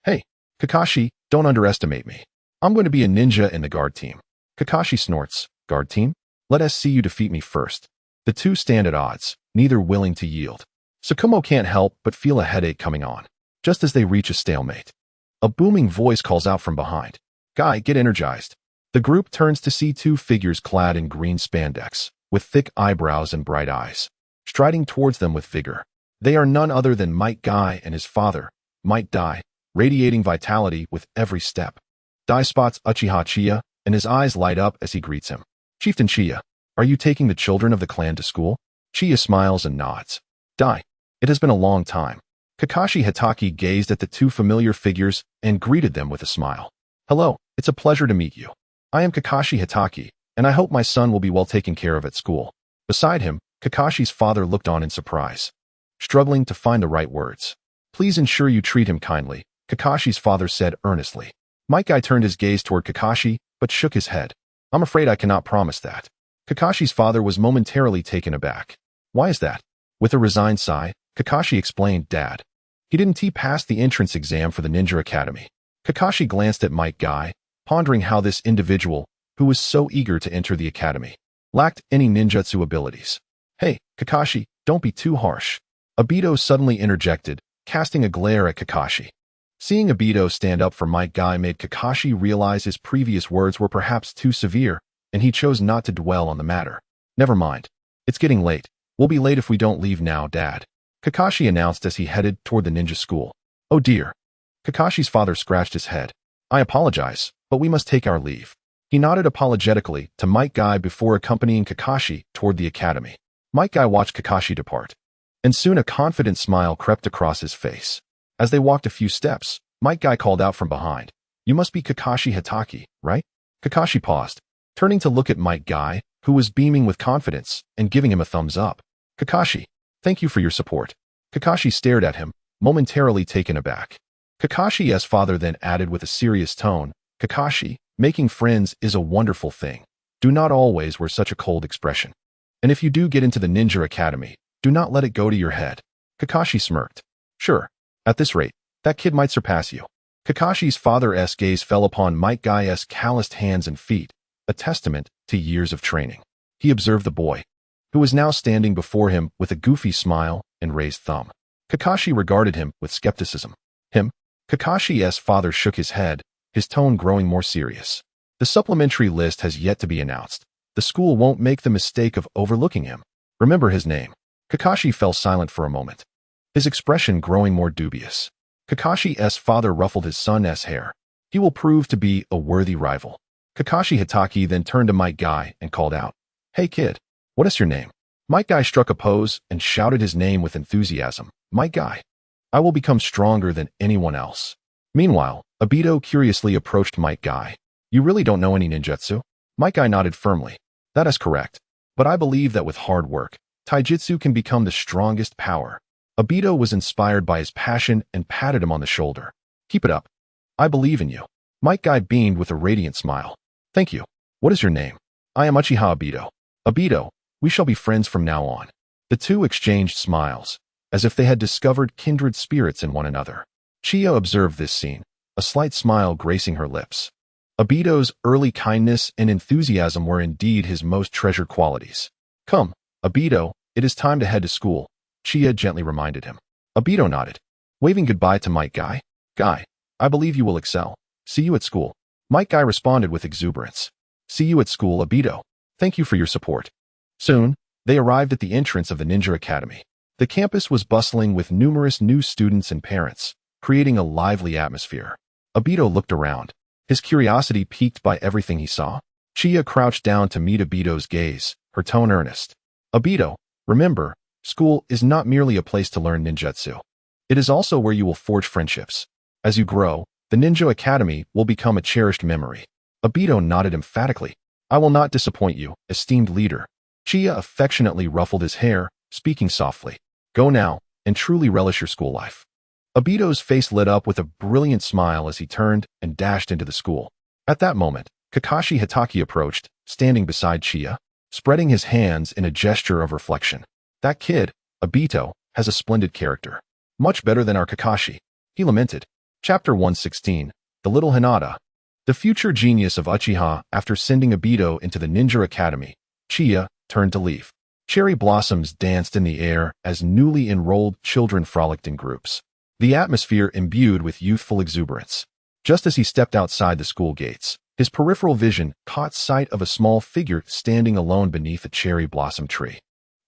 Hey, Kakashi, don't underestimate me. I'm going to be a ninja in the guard team. Kakashi snorts, guard team? Let us see you defeat me first. The two stand at odds, neither willing to yield. Tsukumo can't help but feel a headache coming on, just as they reach a stalemate. A booming voice calls out from behind. Guy, get energized. The group turns to see two figures clad in green spandex, with thick eyebrows and bright eyes, striding towards them with vigor. They are none other than Might Guy and his father, Might Dai, radiating vitality with every step. Dai spots Uchiha Chiya, and his eyes light up as he greets him. Chieftain Chiya, are you taking the children of the clan to school? Chiya smiles and nods. Dai, it has been a long time. Kakashi Hatake gazed at the two familiar figures and greeted them with a smile. Hello, it's a pleasure to meet you. I am Kakashi Hatake, and I hope my son will be well taken care of at school. Beside him, Kakashi's father looked on in surprise, struggling to find the right words. Please ensure you treat him kindly, Kakashi's father said earnestly. Might Guy turned his gaze toward Kakashi, but shook his head. I'm afraid I cannot promise that. Kakashi's father was momentarily taken aback. Why is that? With a resigned sigh, Kakashi explained, Dad. He didn't pass the entrance exam for the Ninja Academy. Kakashi glanced at Might Guy, pondering how this individual, who was so eager to enter the academy, lacked any ninjutsu abilities. Hey, Kakashi, don't be too harsh. Obito suddenly interjected, casting a glare at Kakashi. Seeing Obito stand up for Might Guy made Kakashi realize his previous words were perhaps too severe, and he chose not to dwell on the matter. Never mind. It's getting late. We'll be late if we don't leave now, Dad. Kakashi announced as he headed toward the ninja school. Oh dear. Kakashi's father scratched his head. I apologize, but we must take our leave. He nodded apologetically to Might Guy before accompanying Kakashi toward the academy. Might Guy watched Kakashi depart, and soon a confident smile crept across his face. As they walked a few steps, Might Guy called out from behind. You must be Kakashi Hatake, right? Kakashi paused, turning to look at Might Guy, who was beaming with confidence and giving him a thumbs up. Kakashi, thank you for your support. Kakashi stared at him, momentarily taken aback. Kakashi's father then added with a serious tone, Kakashi, making friends is a wonderful thing. Do not always wear such a cold expression. And if you do get into the Ninja Academy, do not let it go to your head. Kakashi smirked. Sure, at this rate, that kid might surpass you. Kakashi's father's gaze fell upon Might Guy's calloused hands and feet, a testament to years of training. He observed the boy, who was now standing before him with a goofy smile and raised thumb. Kakashi regarded him with skepticism. Kakashi's father shook his head, his tone growing more serious. The supplementary list has yet to be announced. The school won't make the mistake of overlooking him. Remember his name. Kakashi fell silent for a moment, his expression growing more dubious. Kakashi's father ruffled his son's hair. He will prove to be a worthy rival. Kakashi Hitaki then turned to Might Guy and called out, "Hey kid, what is your name?" Might Guy struck a pose and shouted his name with enthusiasm. "Might Guy. I will become stronger than anyone else." Meanwhile, Obito curiously approached Might Guy. "You really don't know any ninjutsu?" Might Guy nodded firmly. "That is correct. But I believe that with hard work, taijutsu can become the strongest power." Obito was inspired by his passion and patted him on the shoulder. "Keep it up. I believe in you." Might Guy beamed with a radiant smile. "Thank you. What is your name?" "I am Uchiha Obito." "Obito, we shall be friends from now on." The two exchanged smiles, as if they had discovered kindred spirits in one another. Chiya observed this scene, a slight smile gracing her lips. Obito's early kindness and enthusiasm were indeed his most treasured qualities. "Come, Obito, it is time to head to school," Chiya gently reminded him. Obito nodded, waving goodbye to Might Guy. "Guy, I believe you will excel. See you at school." Might Guy responded with exuberance. "See you at school, Obito. Thank you for your support." Soon, they arrived at the entrance of the Ninja Academy. The campus was bustling with numerous new students and parents, creating a lively atmosphere. Obito looked around, his curiosity piqued by everything he saw. Chiya crouched down to meet Obito's gaze, her tone earnest. "Obito, remember, school is not merely a place to learn ninjutsu. It is also where you will forge friendships. As you grow, the Ninja Academy will become a cherished memory." Obito nodded emphatically. "I will not disappoint you, esteemed leader." Chiya affectionately ruffled his hair, speaking softly. "Go now, and truly relish your school life." Obito's face lit up with a brilliant smile as he turned and dashed into the school. At that moment, Kakashi Hitaki approached, standing beside Chiya, spreading his hands in a gesture of reflection. "That kid, Obito, has a splendid character. Much better than our Kakashi," he lamented. Chapter 116, The Little Hinata. The future genius of Uchiha. After sending Obito into the Ninja Academy, Chiya turned to leave. Cherry blossoms danced in the air as newly enrolled children frolicked in groups, the atmosphere imbued with youthful exuberance. Just as he stepped outside the school gates, his peripheral vision caught sight of a small figure standing alone beneath a cherry blossom tree,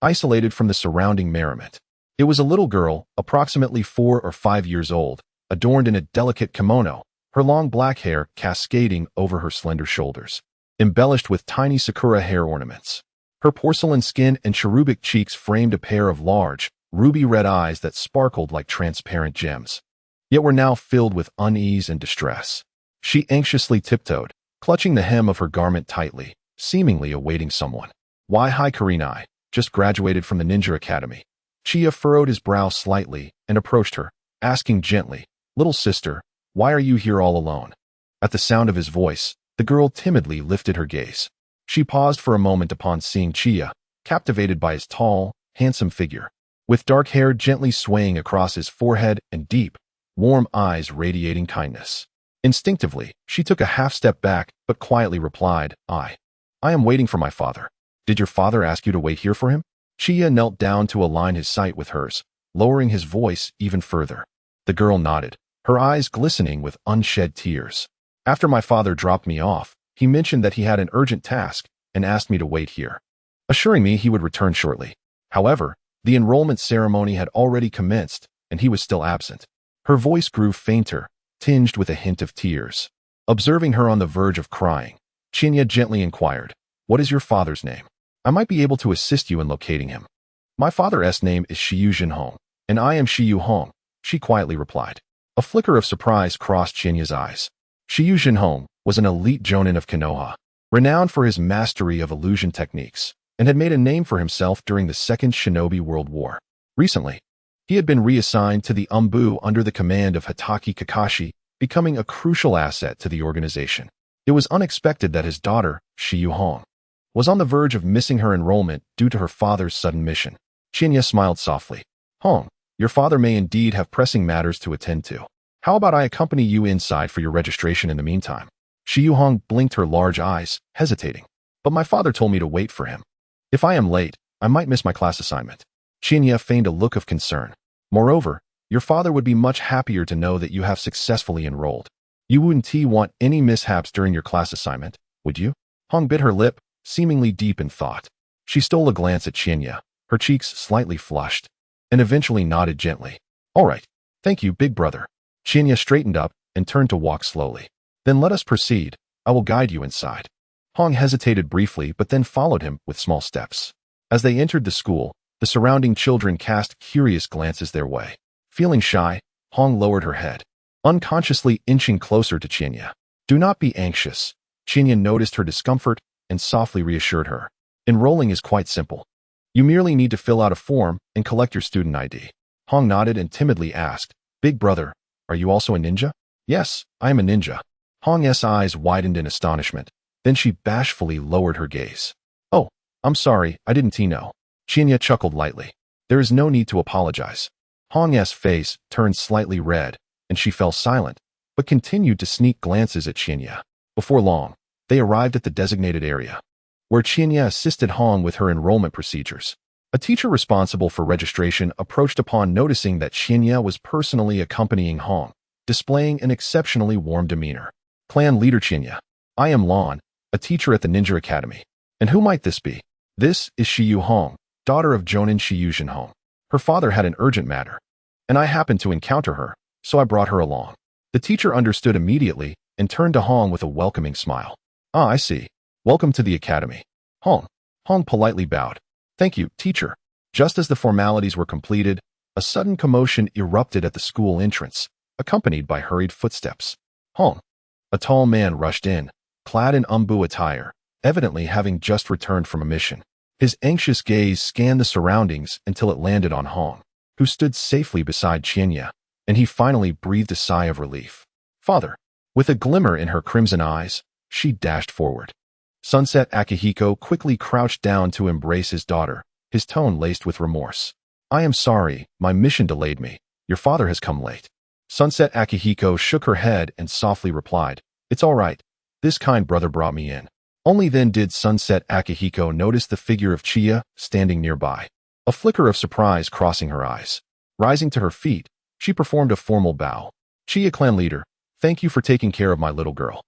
isolated from the surrounding merriment. It was a little girl, approximately 4 or 5 years old, adorned in a delicate kimono, her long black hair cascading over her slender shoulders, embellished with tiny sakura hair ornaments. Her porcelain skin and cherubic cheeks framed a pair of large, ruby-red eyes that sparkled like transparent gems, yet were now filled with unease and distress. She anxiously tiptoed, clutching the hem of her garment tightly, seemingly awaiting someone. "Why, hi Karinai, just graduated from the Ninja Academy." Chiya furrowed his brow slightly and approached her, asking gently, "Little sister, why are you here all alone?" At the sound of his voice, the girl timidly lifted her gaze. She paused for a moment upon seeing Chiya, captivated by his tall, handsome figure, with dark hair gently swaying across his forehead and deep, warm eyes radiating kindness. Instinctively, she took a half step back but quietly replied, I am waiting for my father." "Did your father ask you to wait here for him?" Chiya knelt down to align his sight with hers, lowering his voice even further. The girl nodded, her eyes glistening with unshed tears. "After my father dropped me off, he mentioned that he had an urgent task and asked me to wait here, assuring me he would return shortly. However, the enrollment ceremony had already commenced and he was still absent." Her voice grew fainter, tinged with a hint of tears. Observing her on the verge of crying, Chinya gently inquired, "What is your father's name? I might be able to assist you in locating him." "My father's name is Shiyu Jinhong, and I am Shiyu Hong," she quietly replied. A flicker of surprise crossed Chinya's eyes. Shiyu Jinhong was an elite jonin of Konoha, renowned for his mastery of illusion techniques, and had made a name for himself during the Second Shinobi World War. Recently, he had been reassigned to the Umbu under the command of Hitaki Kakashi, becoming a crucial asset to the organization. It was unexpected that his daughter, Shiyu Hong, was on the verge of missing her enrollment due to her father's sudden mission. Chinya smiled softly. "Hong, your father may indeed have pressing matters to attend to. How about I accompany you inside for your registration in the meantime?" Shiyu Hong blinked her large eyes, hesitating. "But my father told me to wait for him. If I am late, I might miss my class assignment." Chinya feigned a look of concern. "Moreover, your father would be much happier to know that you have successfully enrolled. You wouldn't want any mishaps during your class assignment, would you?" Hong bit her lip, seemingly deep in thought. She stole a glance at Qianye, her cheeks slightly flushed, and eventually nodded gently. All right. Thank you, big brother. Qianye straightened up and turned to walk slowly. Then let us proceed. I will guide you inside. Hong hesitated briefly but then followed him with small steps. As they entered the school, the surrounding children cast curious glances their way. Feeling shy, Hong lowered her head, unconsciously inching closer to Qianye. Do not be anxious. Qianye noticed her discomfort and softly reassured her. Enrolling is quite simple. You merely need to fill out a form and collect your student ID. Hong nodded and timidly asked, Big brother, are you also a ninja? Yes, I am a ninja. Hong's eyes widened in astonishment. Then she bashfully lowered her gaze. Oh, I'm sorry, I didn't know. Qianye chuckled lightly. There is no need to apologize. Hong's face turned slightly red, and she fell silent, but continued to sneak glances at Qianye. Before long, they arrived at the designated area, where Qianye assisted Hong with her enrollment procedures. A teacher responsible for registration approached upon noticing that Qianye was personally accompanying Hong, displaying an exceptionally warm demeanor. Clan leader Qianye. I am Lon, a teacher at the Ninja Academy. And who might this be? This is Shiyu Hong, daughter of Jonin Shiyujin Hong. Her father had an urgent matter, and I happened to encounter her, so I brought her along. The teacher understood immediately and turned to Hong with a welcoming smile. Ah, I see. Welcome to the academy. Hong politely bowed. Thank you, teacher. Just as the formalities were completed, a sudden commotion erupted at the school entrance, accompanied by hurried footsteps. Hong. A tall man rushed in, clad in umbu attire, evidently having just returned from a mission. His anxious gaze scanned the surroundings until it landed on Hong, who stood safely beside Qianye, and he finally breathed a sigh of relief. Father. With a glimmer in her crimson eyes, she dashed forward. Sunset Akihiko quickly crouched down to embrace his daughter, his tone laced with remorse. I am sorry, my mission delayed me. Your father has come late. Sunset Akihiko shook her head and softly replied, It's all right. This kind brother brought me in. Only then did Sunset Akihiko notice the figure of Chiya standing nearby, a flicker of surprise crossing her eyes. Rising to her feet, she performed a formal bow. Chiya clan leader, thank you for taking care of my little girl.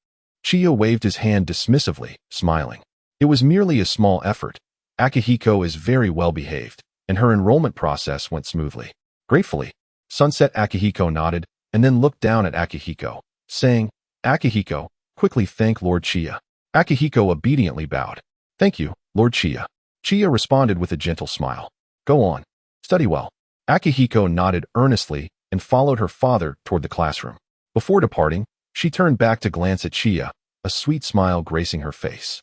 Chiya waved his hand dismissively, smiling. It was merely a small effort. Akihiko is very well behaved, and her enrollment process went smoothly. Gratefully, Sunset Akihiko nodded and then looked down at Akihiko, saying, Akihiko, quickly thank Lord Chiya. Akihiko obediently bowed. Thank you, Lord Chiya. Chiya responded with a gentle smile. Go on. Study well. Akihiko nodded earnestly and followed her father toward the classroom. Before departing, she turned back to glance at Chiya, a sweet smile gracing her face.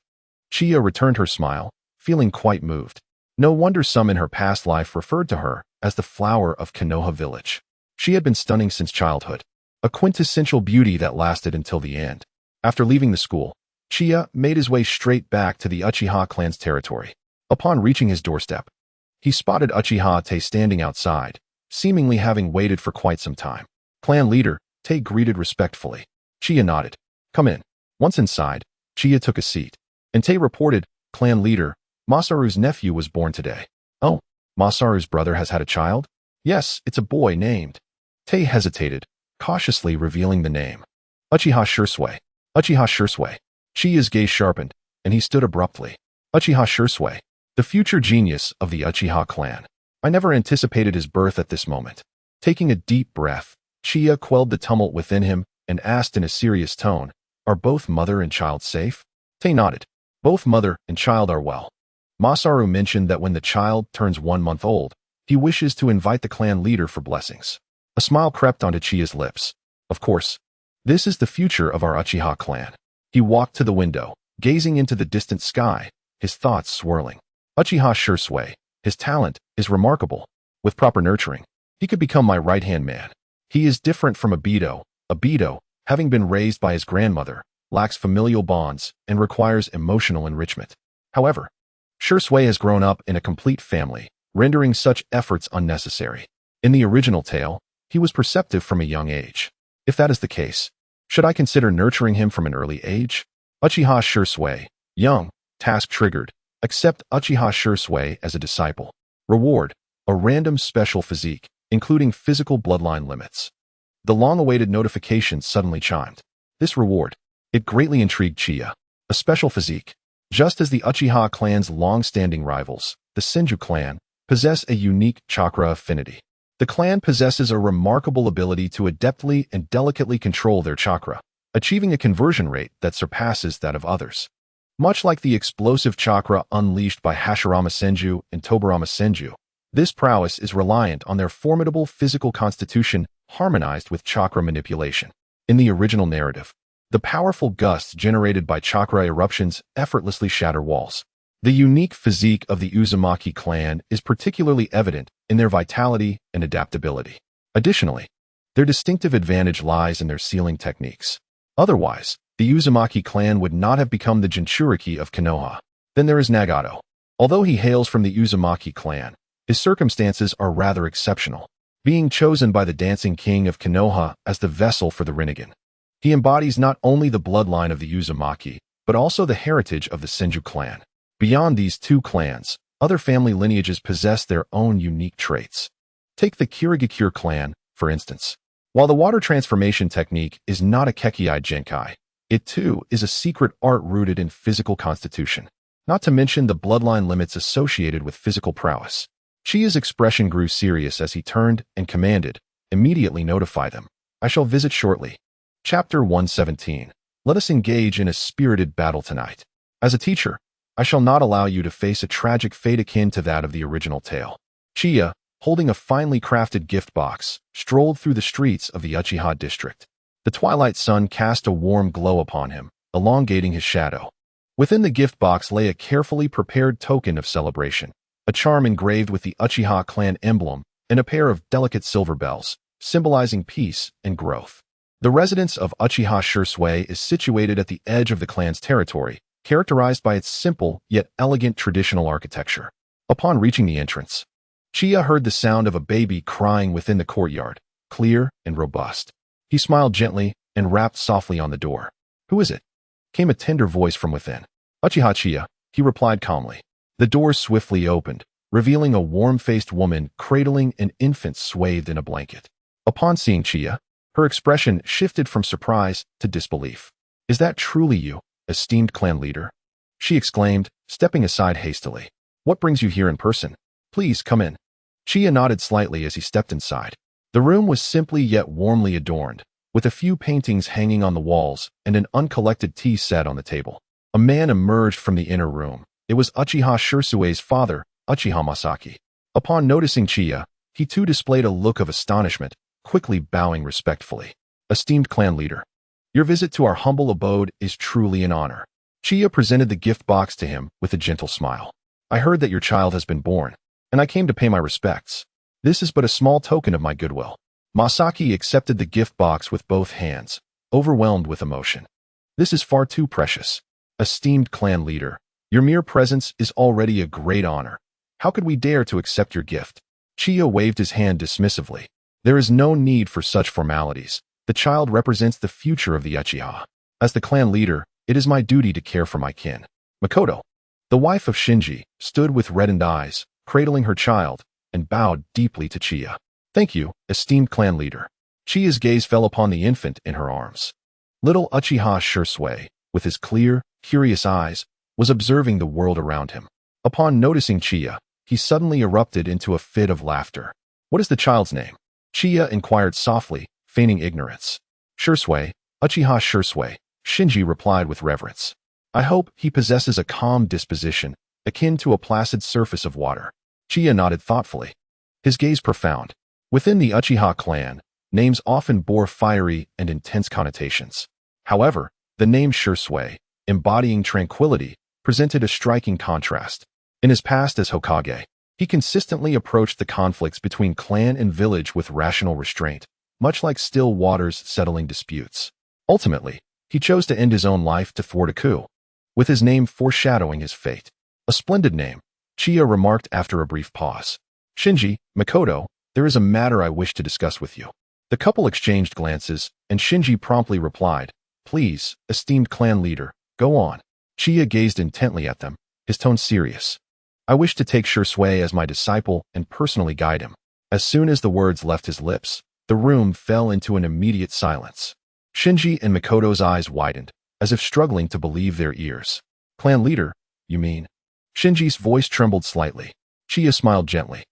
Chiya returned her smile, feeling quite moved. No wonder some in her past life referred to her as the flower of Konoha village. She had been stunning since childhood, a quintessential beauty that lasted until the end. After leaving the school, Chiya made his way straight back to the Uchiha clan's territory. Upon reaching his doorstep, he spotted Uchiha Te standing outside, seemingly having waited for quite some time. Clan leader, Te greeted respectfully. Chiya nodded. Come in. Once inside, Chiya took a seat, and Te reported, Clan leader, Masaru's nephew was born today. Oh, Masaru's brother has had a child? Yes, it's a boy named. Te hesitated, cautiously revealing the name. Uchiha Qianye. Uchiha Qianye. Chiya's gaze sharpened, and he stood abruptly. Uchiha Qianye, the future genius of the Uchiha clan. I never anticipated his birth at this moment. Taking a deep breath, Chiya quelled the tumult within him and asked in a serious tone, Are both mother and child safe? Te nodded. Both mother and child are well. Masaru mentioned that when the child turns 1 month old, he wishes to invite the clan leader for blessings. A smile crept onto Chiya's lips. Of course. This is the future of our Uchiha clan. He walked to the window, gazing into the distant sky, his thoughts swirling. Uchiha Qianye, his talent is remarkable. With proper nurturing, he could become my right-hand man. He is different from Obito. Obito, having been raised by his grandmother, lacks familial bonds and requires emotional enrichment. However, Qianye has grown up in a complete family, rendering such efforts unnecessary. In the original tale, he was perceptive from a young age. If that is the case, should I consider nurturing him from an early age? Uchiha Qianye, young, task triggered. Accept Uchiha Qianye as a disciple. Reward, a random special physique, including physical bloodline limits. The long-awaited notification suddenly chimed. This reward, it greatly intrigued Chiya. A special physique. Just as the Uchiha clan's long-standing rivals, the Senju clan, possess a unique chakra affinity. The clan possesses a remarkable ability to adeptly and delicately control their chakra, achieving a conversion rate that surpasses that of others. Much like the explosive chakra unleashed by Hashirama Senju and Tobirama Senju, this prowess is reliant on their formidable physical constitution harmonized with chakra manipulation. In the original narrative, the powerful gusts generated by chakra eruptions effortlessly shatter walls. The unique physique of the Uzumaki clan is particularly evident in their vitality and adaptability. Additionally, their distinctive advantage lies in their sealing techniques. Otherwise, the Uzumaki clan would not have become the Jinchuriki of Konoha. Then there is Nagato. Although he hails from the Uzumaki clan, his circumstances are rather exceptional, being chosen by the Dancing King of Konoha as the vessel for the Rinnegan. He embodies not only the bloodline of the Uzumaki, but also the heritage of the Senju clan. Beyond these two clans, other family lineages possess their own unique traits. Take the Kirigakure clan, for instance. While the water transformation technique is not a Kekkai Genkai, it too is a secret art rooted in physical constitution, not to mention the bloodline limits associated with physical prowess. Chiya's expression grew serious as he turned and commanded, "Immediately notify them. I shall visit shortly." Chapter 117. Let us engage in a spirited battle tonight. As a teacher, I shall not allow you to face a tragic fate akin to that of the original tale. Chiya, holding a finely crafted gift box, strolled through the streets of the Uchiha district. The twilight sun cast a warm glow upon him, elongating his shadow. Within the gift box lay a carefully prepared token of celebration, a charm engraved with the Uchiha clan emblem and a pair of delicate silver bells, symbolizing peace and growth. The residence of Uchiha is situated at the edge of the clan's territory, characterized by its simple yet elegant traditional architecture. Upon reaching the entrance, Chiya heard the sound of a baby crying within the courtyard, clear and robust. He smiled gently and rapped softly on the door. "Who is it?" came a tender voice from within. "Uchiha Chiya," he replied calmly. The door swiftly opened, revealing a warm-faced woman cradling an infant swathed in a blanket. Upon seeing Chiya, her expression shifted from surprise to disbelief. "Is that truly you, esteemed clan leader?" she exclaimed, stepping aside hastily. "What brings you here in person? Please come in." Chiya nodded slightly as he stepped inside. The room was simply yet warmly adorned, with a few paintings hanging on the walls and an uncollected tea set on the table. A man emerged from the inner room. It was Uchiha Shirsue's father, Uchiha Masaki. Upon noticing Chiya, he too displayed a look of astonishment, quickly bowing respectfully. "Esteemed clan leader, your visit to our humble abode is truly an honor." Chiya presented the gift box to him with a gentle smile. "I heard that your child has been born, and I came to pay my respects. This is but a small token of my goodwill." Masaki accepted the gift box with both hands, overwhelmed with emotion. "This is far too precious. Esteemed clan leader, your mere presence is already a great honor. How could we dare to accept your gift?" Chiya waved his hand dismissively. "There is no need for such formalities. The child represents the future of the Uchiha. As the clan leader, it is my duty to care for my kin." Makoto, the wife of Shinji, stood with reddened eyes, cradling her child, and bowed deeply to Chiya. "Thank you, esteemed clan leader." Chiya's gaze fell upon the infant in her arms. Little Uchiha Shirsue, with his clear, curious eyes, was observing the world around him. Upon noticing Chiya, he suddenly erupted into a fit of laughter. "What is the child's name?" Chiya inquired softly, feigning ignorance. "Shirsue, Uchiha Shirsue," Shinji replied with reverence. "I hope he possesses a calm disposition, akin to a placid surface of water." Chiya nodded thoughtfully, his gaze profound. Within the Uchiha clan, names often bore fiery and intense connotations. However, the name Shirsue, embodying tranquility, presented a striking contrast. In his past as Hokage, he consistently approached the conflicts between clan and village with rational restraint, much like still waters settling disputes. Ultimately, he chose to end his own life to thwart a coup, with his name foreshadowing his fate. "A splendid name," Chiya remarked after a brief pause. "Shinji, Makoto, there is a matter I wish to discuss with you." The couple exchanged glances, and Shinji promptly replied, "Please, esteemed clan leader, go on." Chiya gazed intently at them, his tone serious. "I wish to take Shirsue as my disciple and personally guide him." As soon as the words left his lips, the room fell into an immediate silence. Shinji and Makoto's eyes widened, as if struggling to believe their ears. "Clan leader, you mean? Shinji's voice trembled slightly. Chiya smiled gently.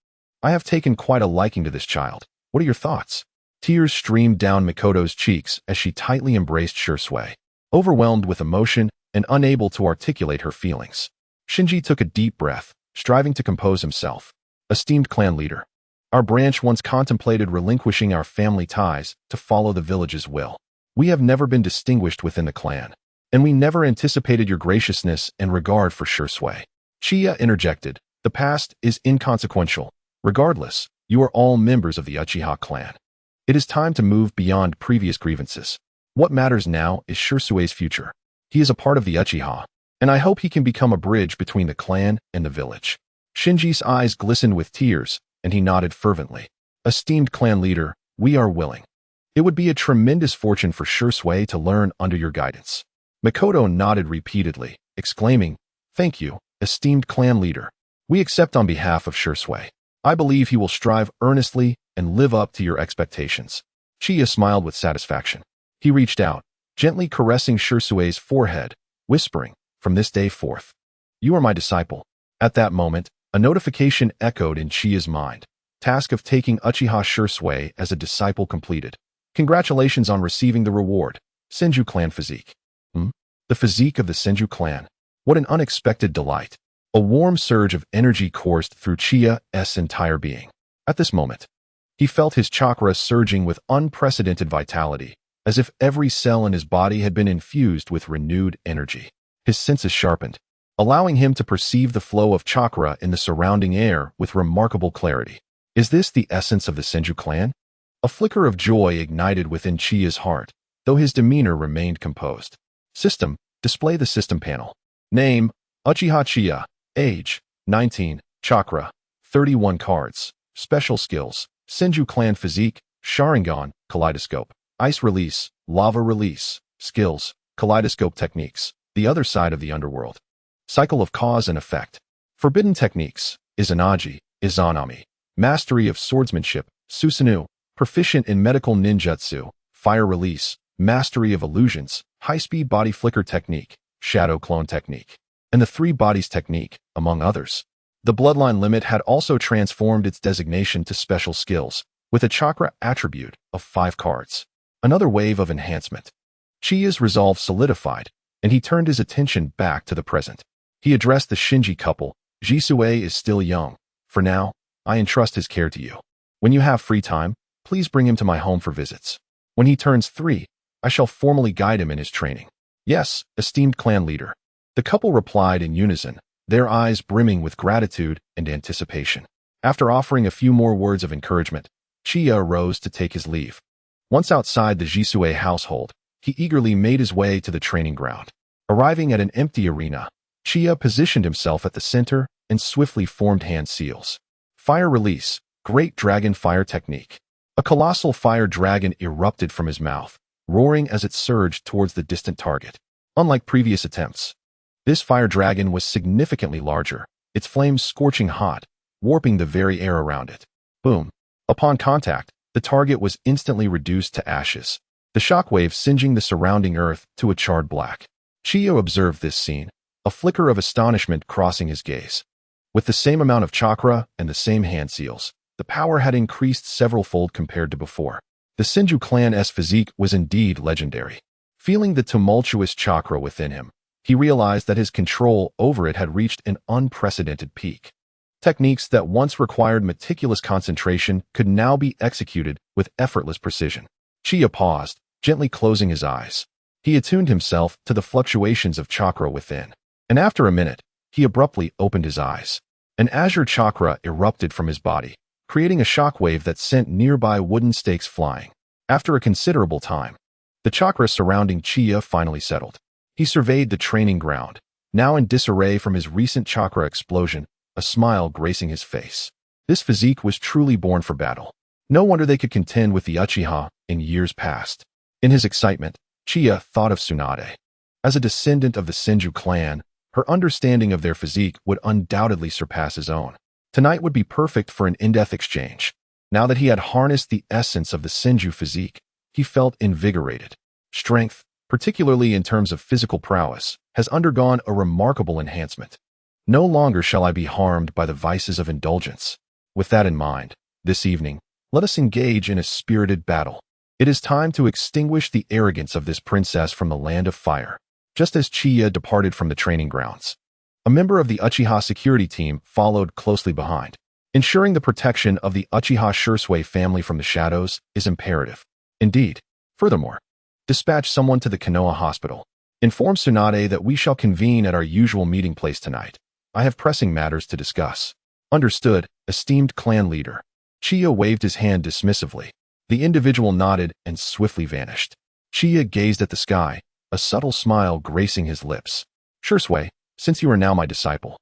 I have taken quite a liking to this child. What are your thoughts? Tears streamed down Mikoto's cheeks as she tightly embraced Shursui, overwhelmed with emotion and unable to articulate her feelings. Shinji took a deep breath, striving to compose himself. Esteemed clan leader, our branch once contemplated relinquishing our family ties to follow the village's will. We have never been distinguished within the clan, and we never anticipated your graciousness and regard for Shursui. Chiya interjected, the past is inconsequential. Regardless, you are all members of the Uchiha clan. It is time to move beyond previous grievances. What matters now is Shursui's future. He is a part of the Uchiha, and I hope he can become a bridge between the clan and the village. Shinji's eyes glistened with tears, and he nodded fervently. Esteemed clan leader, we are willing. It would be a tremendous fortune for Shursui to learn under your guidance. Mikoto nodded repeatedly, exclaiming, Thank you, esteemed clan leader. We accept on behalf of Shursui. I believe he will strive earnestly and live up to your expectations. Chiya smiled with satisfaction. He reached out, gently caressing Shursui's forehead, whispering, From this day forth, you are my disciple. At that moment, a notification echoed in Chiya's mind. Task of taking Uchiha Shursui as a disciple completed. Congratulations on receiving the reward. Senju clan physique. The physique of the Senju clan. What an unexpected delight. A warm surge of energy coursed through Chiya's entire being. At this moment, he felt his chakra surging with unprecedented vitality, as if every cell in his body had been infused with renewed energy. His senses sharpened, allowing him to perceive the flow of chakra in the surrounding air with remarkable clarity. Is this the essence of the Senju clan? A flicker of joy ignited within Chiya's heart, though his demeanor remained composed. System, display the system panel. Name, Uchiha Chiya. Age, 19. Chakra, 31 cards. Special skills, Senju clan physique, Sharingan, kaleidoscope. Ice release, lava release. Skills, kaleidoscope techniques, the other side of the underworld. Cycle of cause and effect. Forbidden techniques, Izanagi, Izanami. Mastery of swordsmanship, Susanoo. Proficient in medical ninjutsu. Fire release, mastery of illusions. High-speed body flicker technique, shadow clone technique. And the three bodies technique, among others. The bloodline limit had also transformed its designation to special skills, with a chakra attribute of 5 cards. Another wave of enhancement. Chiya's resolve solidified, and he turned his attention back to the present. He addressed the Shinji couple. Jisue is still young. For now, I entrust his care to you. When you have free time, please bring him to my home for visits. When he turns 3, I shall formally guide him in his training. Yes, esteemed clan leader. The couple replied in unison, their eyes brimming with gratitude and anticipation. After offering a few more words of encouragement, Chiya arose to take his leave. Once outside the Jisue household, he eagerly made his way to the training ground. Arriving at an empty arena, Chiya positioned himself at the center and swiftly formed hand seals. Fire release, Great Dragon Fire Technique. A colossal fire dragon erupted from his mouth, roaring as it surged towards the distant target. Unlike previous attempts, this fire dragon was significantly larger, its flames scorching hot, warping the very air around it. Boom. Upon contact, the target was instantly reduced to ashes, the shockwave singeing the surrounding earth to a charred black. Chiya observed this scene, a flicker of astonishment crossing his gaze. With the same amount of chakra and the same hand seals, the power had increased several-fold compared to before. The Senju clan's physique was indeed legendary. Feeling the tumultuous chakra within him, he realized that his control over it had reached an unprecedented peak. Techniques that once required meticulous concentration could now be executed with effortless precision. Chiya paused, gently closing his eyes. He attuned himself to the fluctuations of chakra within, and after a minute, he abruptly opened his eyes. An azure chakra erupted from his body, creating a shockwave that sent nearby wooden stakes flying. After a considerable time, the chakra surrounding Chiya finally settled. He surveyed the training ground, now in disarray from his recent chakra explosion, a smile gracing his face. This physique was truly born for battle. No wonder they could contend with the Uchiha in years past. In his excitement, Chiya thought of Tsunade. As a descendant of the Senju clan, her understanding of their physique would undoubtedly surpass his own. Tonight would be perfect for an in-depth exchange. Now that he had harnessed the essence of the Senju physique, he felt invigorated. Strength, particularly in terms of physical prowess, has undergone a remarkable enhancement. No longer shall I be harmed by the vices of indulgence. With that in mind, this evening, let us engage in a spirited battle. It is time to extinguish the arrogance of this princess from the land of fire. Just as Chiya departed from the training grounds, a member of the Uchiha security team followed closely behind. Ensuring the protection of the Uchiha Shursui family from the shadows is imperative. Indeed. Furthermore, dispatch someone to the Konoha hospital. Inform Tsunade that we shall convene at our usual meeting place tonight. I have pressing matters to discuss. Understood, esteemed clan leader. Chiya waved his hand dismissively. The individual nodded and swiftly vanished. Chiya gazed at the sky, a subtle smile gracing his lips. Shursui, since you are now my disciple,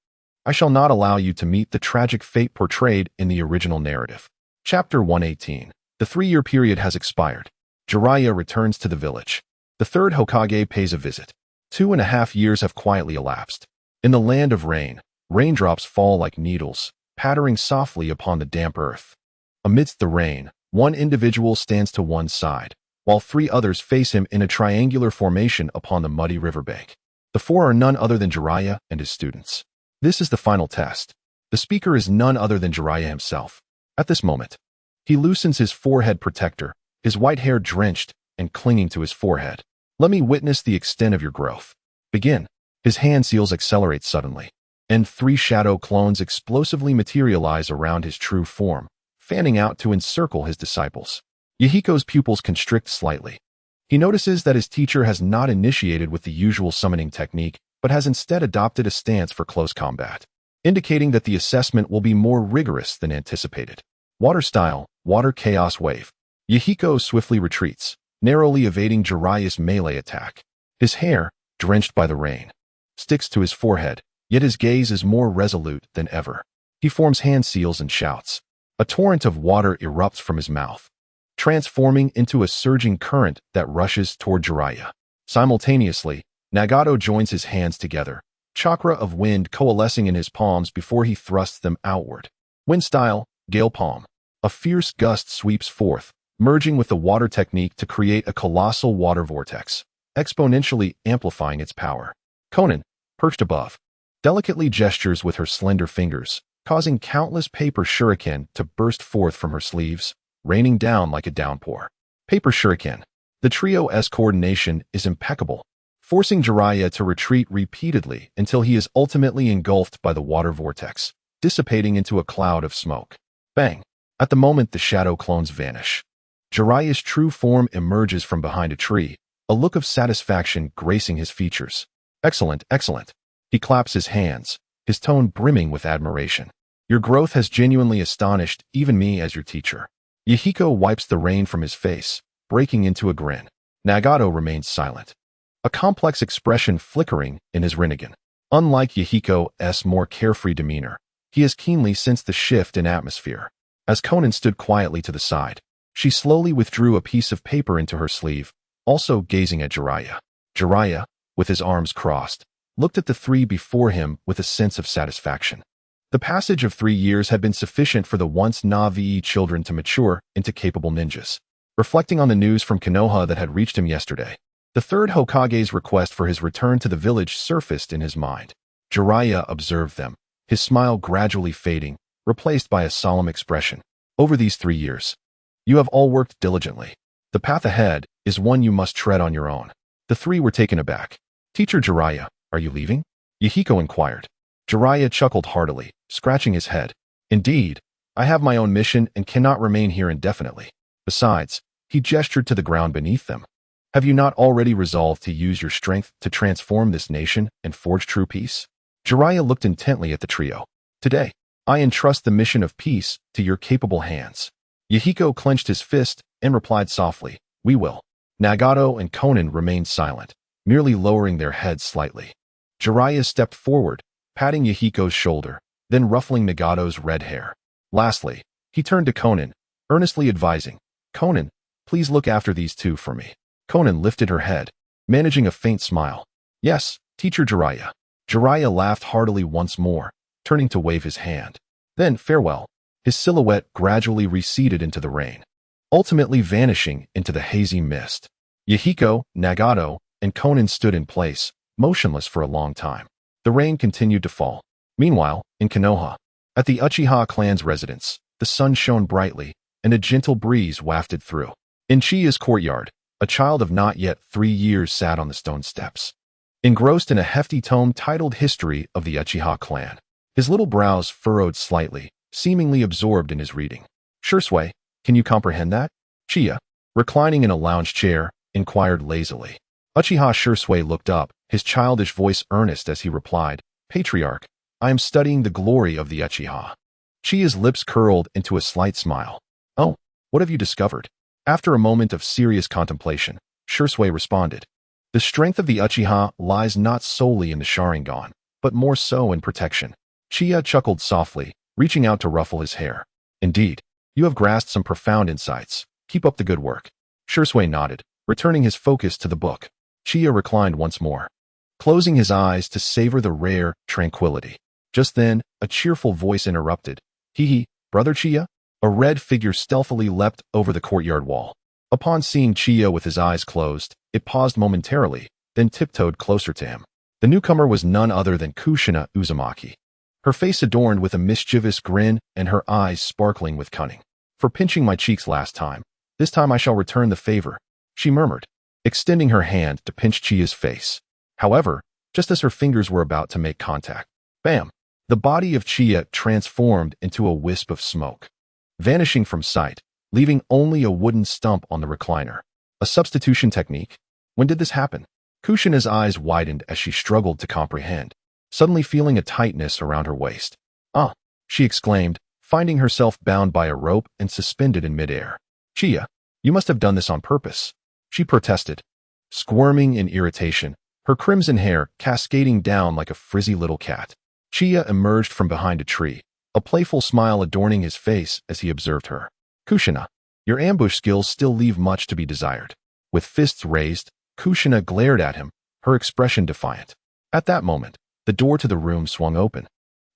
I shall not allow you to meet the tragic fate portrayed in the original narrative. Chapter 118. The 3-year period has expired. Jiraiya returns to the village. The third Hokage pays a visit. 2.5 years have quietly elapsed. In the land of rain, raindrops fall like needles, pattering softly upon the damp earth. Amidst the rain, one individual stands to one side, while 3 others face him in a triangular formation upon the muddy riverbank. The 4 are none other than Jiraiya and his students. This is the final test. The speaker is none other than Jiraiya himself. At this moment, he loosens his forehead protector, his white hair drenched and clinging to his forehead. Let me witness the extent of your growth. Begin. His hand seals accelerate suddenly, and 3 shadow clones explosively materialize around his true form, fanning out to encircle his disciples. Yahiko's pupils constrict slightly. He notices that his teacher has not initiated with the usual summoning technique, but has instead adopted a stance for close combat, indicating that the assessment will be more rigorous than anticipated. Water style, water chaos wave. Yahiko swiftly retreats, narrowly evading Jiraiya's melee attack. His hair, drenched by the rain, sticks to his forehead, yet his gaze is more resolute than ever. He forms hand seals and shouts. A torrent of water erupts from his mouth, transforming into a surging current that rushes toward Jiraiya. Simultaneously, Nagato joins his hands together, chakra of wind coalescing in his palms before he thrusts them outward. Wind style, gale palm. A fierce gust sweeps forth, merging with the water technique to create a colossal water vortex, exponentially amplifying its power. Konan, perched above, delicately gestures with her slender fingers, causing countless paper shuriken to burst forth from her sleeves, raining down like a downpour. Paper shuriken. The trio's coordination is impeccable, forcing Jiraiya to retreat repeatedly until he is ultimately engulfed by the water vortex, dissipating into a cloud of smoke. Bang! At the moment the shadow clones vanish, Jiraiya's true form emerges from behind a tree, a look of satisfaction gracing his features. Excellent, excellent. He claps his hands, his tone brimming with admiration. Your growth has genuinely astonished even me as your teacher. Yahiko wipes the rain from his face, breaking into a grin. Nagato remains silent, a complex expression flickering in his Rinnegan. Unlike Yahiko's more carefree demeanor, he has keenly sensed the shift in atmosphere. As Konan stood quietly to the side, she slowly withdrew a piece of paper into her sleeve, also gazing at Jiraiya. Jiraiya, with his arms crossed, looked at the 3 before him with a sense of satisfaction. The passage of 3 years had been sufficient for the once Navi children to mature into capable ninjas. Reflecting on the news from Konoha that had reached him yesterday, the third Hokage's request for his return to the village surfaced in his mind. Jiraiya observed them, his smile gradually fading, replaced by a solemn expression. Over these 3 years, you have all worked diligently. The path ahead is one you must tread on your own. The 3 were taken aback. Teacher Jiraiya, are you leaving? Yahiko inquired. Jiraiya chuckled heartily, scratching his head. Indeed, I have my own mission and cannot remain here indefinitely. Besides, he gestured to the ground beneath them. Have you not already resolved to use your strength to transform this nation and forge true peace? Jiraiya looked intently at the trio. Today, I entrust the mission of peace to your capable hands. Yahiko clenched his fist and replied softly, we will. Nagato and Konan remained silent, merely lowering their heads slightly. Jiraiya stepped forward, patting Yahiko's shoulder, then ruffling Nagato's red hair. Lastly, he turned to Konan, earnestly advising, Konan, please look after these 2 for me. Konan lifted her head, managing a faint smile. Yes, Teacher Jiraiya. Jiraiya laughed heartily once more, turning to wave his hand. Then, farewell. His silhouette gradually receded into the rain, ultimately vanishing into the hazy mist. Yahiko, Nagato, and Konan stood in place, motionless for a long time. The rain continued to fall, Meanwhile, in Konoha, at the Uchiha clan's residence, the sun shone brightly, and a gentle breeze wafted through. In Chiya's courtyard, a child of not yet 3 years sat on the stone steps, engrossed in a hefty tome titled History of the Uchiha Clan. His little brows furrowed slightly, seemingly absorbed in his reading. "Shursui, can you comprehend that?" Chiya, reclining in a lounge chair, inquired lazily. Uchiha Shursui looked up, his childish voice earnest as he replied, "Patriarch, I am studying the glory of the Uchiha." Chiya's lips curled into a slight smile. "Oh, what have you discovered?" After a moment of serious contemplation, Shursui responded, "The strength of the Uchiha lies not solely in the Sharingan, but more so in protection." Chiya chuckled softly, reaching out to ruffle his hair. "Indeed, you have grasped some profound insights. Keep up the good work." Shursui nodded, returning his focus to the book. Chiya reclined once more, closing his eyes to savor the rare tranquility. Just then, a cheerful voice interrupted. "He, brother Chiya?" A red figure stealthily leapt over the courtyard wall. Upon seeing Chiya with his eyes closed, it paused momentarily, then tiptoed closer to him. The newcomer was none other than Kushina Uzumaki, her face adorned with a mischievous grin and her eyes sparkling with cunning. "For pinching my cheeks last time, this time I shall return the favor," she murmured, extending her hand to pinch Chiya's face. However, just as her fingers were about to make contact, bam! The body of Chiya transformed into a wisp of smoke, vanishing from sight, leaving only a wooden stump on the recliner. A substitution technique? When did this happen? Kushina's eyes widened as she struggled to comprehend, suddenly feeling a tightness around her waist. "Ah!" she exclaimed, finding herself bound by a rope and suspended in midair. "Chiya, you must have done this on purpose," she protested, squirming in irritation, her crimson hair cascading down like a frizzy little cat. Chiya emerged from behind a tree, a playful smile adorning his face as he observed her. "Kushina, your ambush skills still leave much to be desired." With fists raised, Kushina glared at him, her expression defiant. At that moment, the door to the room swung open,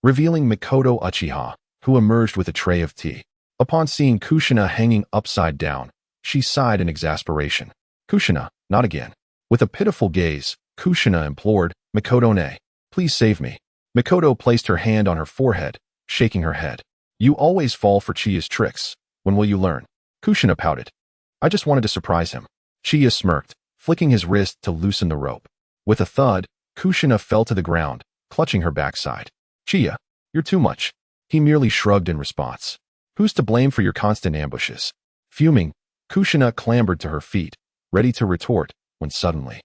revealing Mikoto Uchiha, who emerged with a tray of tea. Upon seeing Kushina hanging upside down, she sighed in exasperation. "Kushina, not again." With a pitiful gaze, Kushina implored, "Mikoto-ne, please save me." Mikoto placed her hand on her forehead, shaking her head. "You always fall for Chiya's tricks. When will you learn?" Kushina pouted. "I just wanted to surprise him." Chiya smirked, flicking his wrist to loosen the rope. With a thud, Kushina fell to the ground, clutching her backside. "Chiya, you're too much." He merely shrugged in response. "Who's to blame for your constant ambushes?" Fuming, Kushina clambered to her feet, ready to retort, when suddenly,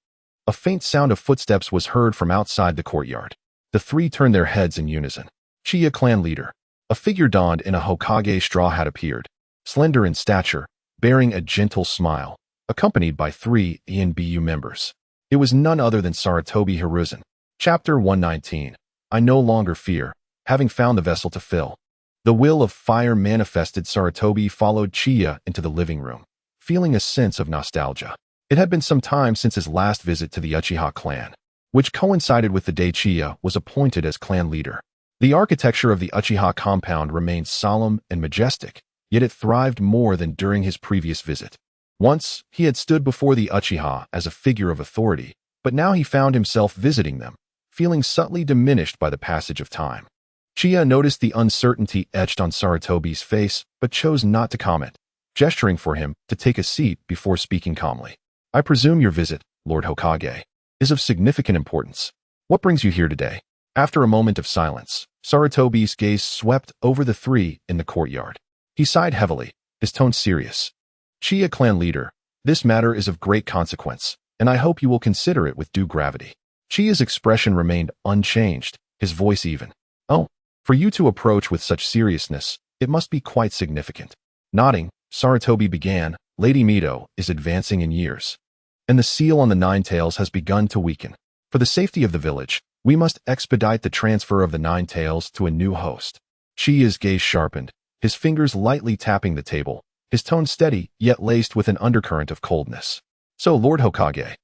a faint sound of footsteps was heard from outside the courtyard. The three turned their heads in unison. Chiya clan leader, a figure donned in a Hokage straw hat appeared, slender in stature, bearing a gentle smile, accompanied by 3 ENBU members. It was none other than Sarutobi Hiruzen. Chapter 119. I no longer fear, having found the vessel to fill. The will of fire manifested. Sarutobi followed Chiya into the living room, feeling a sense of nostalgia. It had been some time since his last visit to the Uchiha clan, which coincided with the day Chiya was appointed as clan leader. The architecture of the Uchiha compound remained solemn and majestic, yet it thrived more than during his previous visit. Once, he had stood before the Uchiha as a figure of authority, but now he found himself visiting them, feeling subtly diminished by the passage of time. Chiya noticed the uncertainty etched on Sarutobi's face, but chose not to comment, gesturing for him to take a seat before speaking calmly. "I presume your visit, Lord Hokage, is of significant importance. What brings you here today?" After a moment of silence, Sarutobi's gaze swept over the three in the courtyard. He sighed heavily, his tone serious. "Chiya clan leader, this matter is of great consequence, and I hope you will consider it with due gravity." Chiya's expression remained unchanged, his voice even. "Oh, for you to approach with such seriousness, it must be quite significant." Nodding, Sarutobi began, "Lady Mito is advancing in years, and the seal on the Nine Tails has begun to weaken. For the safety of the village, we must expedite the transfer of the Nine Tails to a new host." Chiya's gaze sharpened, his fingers lightly tapping the table, his tone steady yet laced with an undercurrent of coldness. "So, Lord Hokage,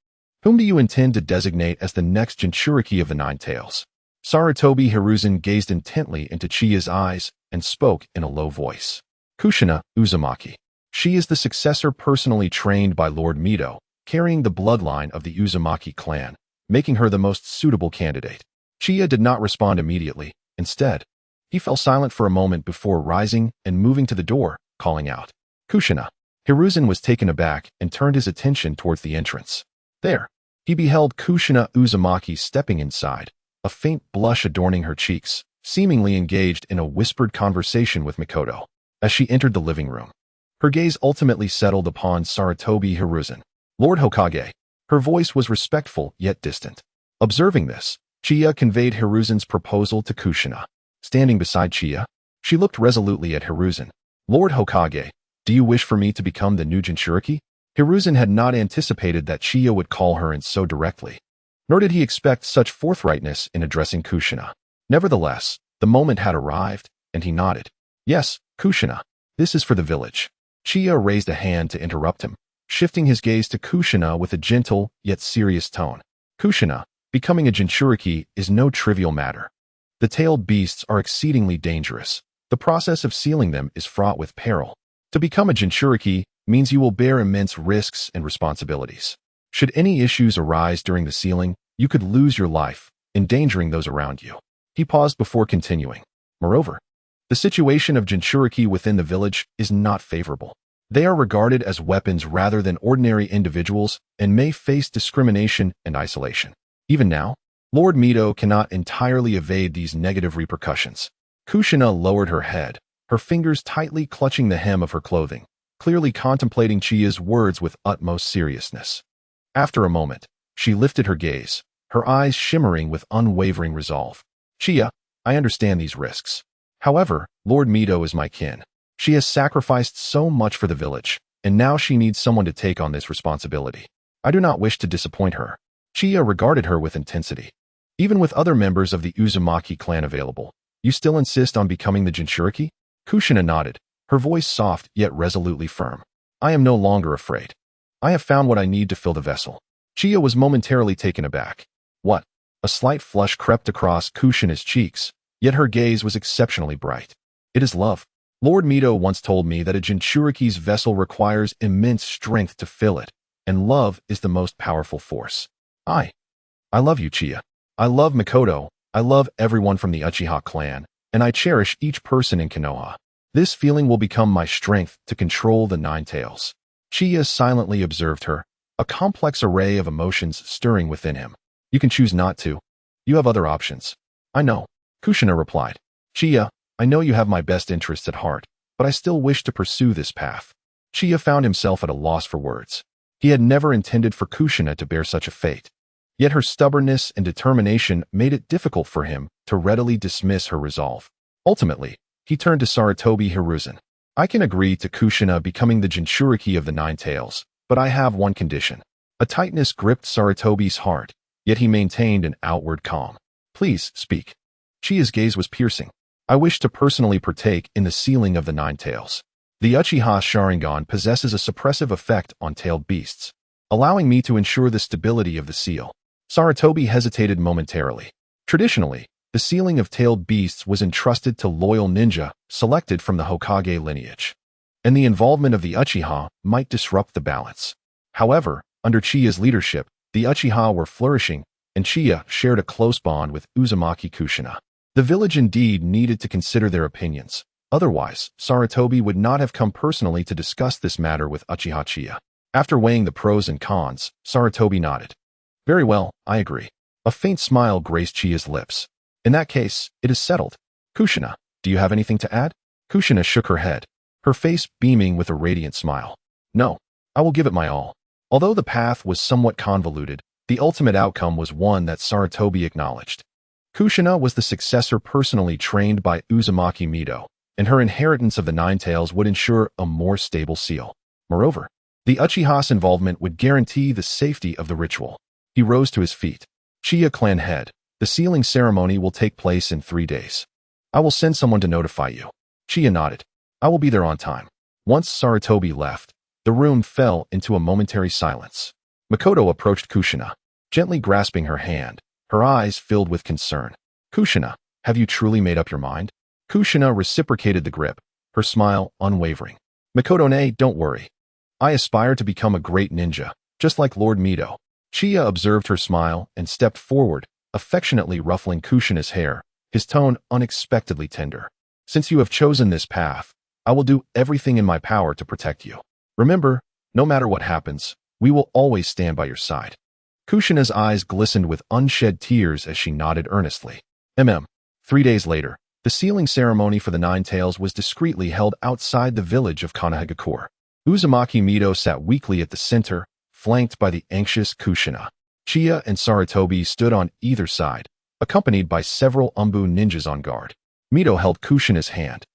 whom do you intend to designate as the next Jinchuriki of the Nine Tails?" Sarutobi Hiruzen gazed intently into Chiya's eyes and spoke in a low voice. "Kushina Uzumaki. She is the successor personally trained by Lord Mito, carrying the bloodline of the Uzumaki clan, making her the most suitable candidate." Chiya did not respond immediately, Instead, he fell silent for a moment before rising and moving to the door, calling out, "Kushina." Hiruzen was taken aback and turned his attention towards the entrance. There, he beheld Kushina Uzumaki stepping inside, a faint blush adorning her cheeks, seemingly engaged in a whispered conversation with Mikoto. As she entered the living room, her gaze ultimately settled upon Sarutobi Hiruzen. "Lord Hokage." Her voice was respectful yet distant. Observing this, Chiya conveyed Hiruzen's proposal to Kushina. Standing beside Chiya, she looked resolutely at Hiruzen. "Lord Hokage, do you wish for me to become the new Jinchuriki?" Hiruzen had not anticipated that Chiya would call her in so directly, nor did he expect such forthrightness in addressing Kushina. Nevertheless, the moment had arrived, and he nodded. "Yes, Kushina, this is for the village." Chiya raised a hand to interrupt him, shifting his gaze to Kushina with a gentle yet serious tone. "Kushina, becoming a Jinchuriki is no trivial matter. The tailed beasts are exceedingly dangerous. The process of sealing them is fraught with peril. To become a Jinchuriki means you will bear immense risks and responsibilities. Should any issues arise during the sealing, you could lose your life, endangering those around you." He paused before continuing. "Moreover, the situation of Jinchuriki within the village is not favorable. They are regarded as weapons rather than ordinary individuals and may face discrimination and isolation. Even now, Lord Mito cannot entirely evade these negative repercussions." Kushina lowered her head, her fingers tightly clutching the hem of her clothing, clearly contemplating Chiya's words with utmost seriousness. After a moment, she lifted her gaze, her eyes shimmering with unwavering resolve. "Chiya, I understand these risks. However, Lord Mito is my kin. She has sacrificed so much for the village, and now she needs someone to take on this responsibility. I do not wish to disappoint her." Chiya regarded her with intensity. "Even with other members of the Uzumaki clan available, you still insist on becoming the Jinchuriki?" Kushina nodded, her voice soft yet resolutely firm. "I am no longer afraid. I have found what I need to fill the vessel." Chiya was momentarily taken aback. "What?" A slight flush crept across Kushina's cheeks, yet her gaze was exceptionally bright. "It is love. Lord Mito once told me that a Jinchuriki's vessel requires immense strength to fill it, and love is the most powerful force. I love you, Chiya. I love Mikoto. I love everyone from the Uchiha clan, and I cherish each person in Konoha. This feeling will become my strength to control the Nine Tails." Chiya silently observed her, a complex array of emotions stirring within him. "You can choose not to. You have other options." "I know," Kushina replied. "Chiya, I know you have my best interests at heart, but I still wish to pursue this path." Chiya found himself at a loss for words. He had never intended for Kushina to bear such a fate. Yet her stubbornness and determination made it difficult for him to readily dismiss her resolve. Ultimately, he turned to Sarutobi Hiruzen. "I can agree to Kushina becoming the Jinchuriki of the Nine Tails, but I have one condition." A tightness gripped Sarutobi's heart, yet he maintained an outward calm. "Please, speak." Chiya's gaze was piercing. "I wish to personally partake in the sealing of the Nine Tails. The Uchiha Sharingan possesses a suppressive effect on tailed beasts, allowing me to ensure the stability of the seal." Sarutobi hesitated momentarily. Traditionally, the sealing of tailed beasts was entrusted to loyal ninja selected from the Hokage lineage, and the involvement of the Uchiha might disrupt the balance. However, under Chiya's leadership, the Uchiha were flourishing, and Chiya shared a close bond with Uzumaki Kushina. The village indeed needed to consider their opinions. Otherwise, Sarutobi would not have come personally to discuss this matter with Uchiha Chiya. After weighing the pros and cons, Sarutobi nodded. "Very well, I agree." A faint smile graced Chiya's lips. "In that case, it is settled. Kushina, do you have anything to add?" Kushina shook her head, her face beaming with a radiant smile. "No, I will give it my all." Although the path was somewhat convoluted, the ultimate outcome was one that Sarutobi acknowledged. Kushina was the successor personally trained by Uzumaki Mito, and her inheritance of the Nine Tails would ensure a more stable seal. Moreover, the Uchiha's involvement would guarantee the safety of the ritual. He rose to his feet. "Chiya clan head, the sealing ceremony will take place in 3 days. I will send someone to notify you." Chiya nodded. "I will be there on time." Once Sarutobi left, the room fell into a momentary silence. Mikoto approached Kushina, gently grasping her hand, her eyes filled with concern. "Kushina, have you truly made up your mind?" Kushina reciprocated the grip, her smile unwavering. "Mikoto-ne, don't worry. I aspire to become a great ninja, just like Lord Mito." Chiya observed her smile and stepped forward, affectionately ruffling Kushina's hair, his tone unexpectedly tender. Since you have chosen this path, I will do everything in my power to protect you. Remember, no matter what happens, we will always stand by your side. Kushina's eyes glistened with unshed tears as she nodded earnestly. 3 days later, the sealing ceremony for the Nine Tails was discreetly held outside the village of Konoha. Uzumaki Mido sat weakly at the center, flanked by the anxious Kushina. Chiya and Sarutobi stood on either side, accompanied by several Umbu ninjas on guard. Mido held Kushina's hand.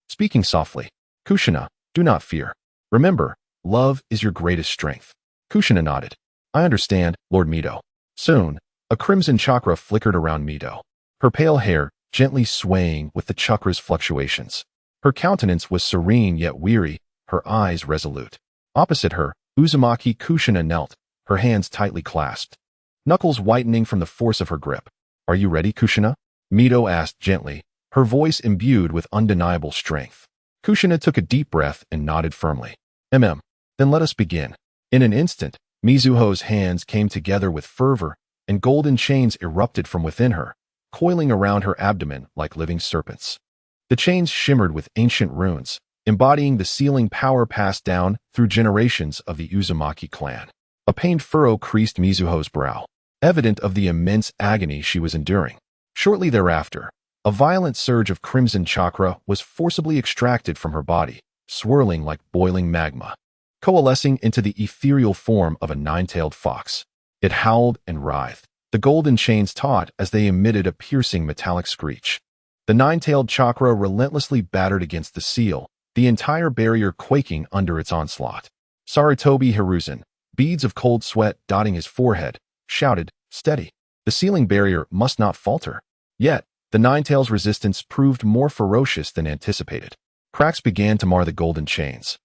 Speaking softly, "Kushina, do not fear. Remember, love is your greatest strength." Kushina nodded. "I understand, Lord Mido." Soon, a crimson chakra flickered around Mido, her pale hair gently swaying with the chakra's fluctuations. Her countenance was serene yet weary, her eyes resolute. Opposite her, Uzumaki Kushina knelt, her hands tightly clasped, knuckles whitening from the force of her grip. "Are you ready, Kushina?" Mido asked gently, her voice imbued with undeniable strength. Kushina took a deep breath and nodded firmly. Then let us begin." In an instant, Mizuho's hands came together with fervor, and golden chains erupted from within her, coiling around her abdomen like living serpents. The chains shimmered with ancient runes, embodying the sealing power passed down through generations of the Uzumaki clan. A pained furrow creased Mizuho's brow, evident of the immense agony she was enduring. Shortly thereafter, a violent surge of crimson chakra was forcibly extracted from her body, swirling like boiling magma, coalescing into the ethereal form of a nine-tailed fox. It howled and writhed, the golden chains taut as they emitted a piercing metallic screech. The nine-tailed chakra relentlessly battered against the seal, the entire barrier quaking under its onslaught. Sarutobi Hiruzen, beads of cold sweat dotting his forehead, shouted, "Steady! The sealing barrier must not falter." Yet, the nine-tails' resistance proved more ferocious than anticipated. Cracks began to mar the golden chains,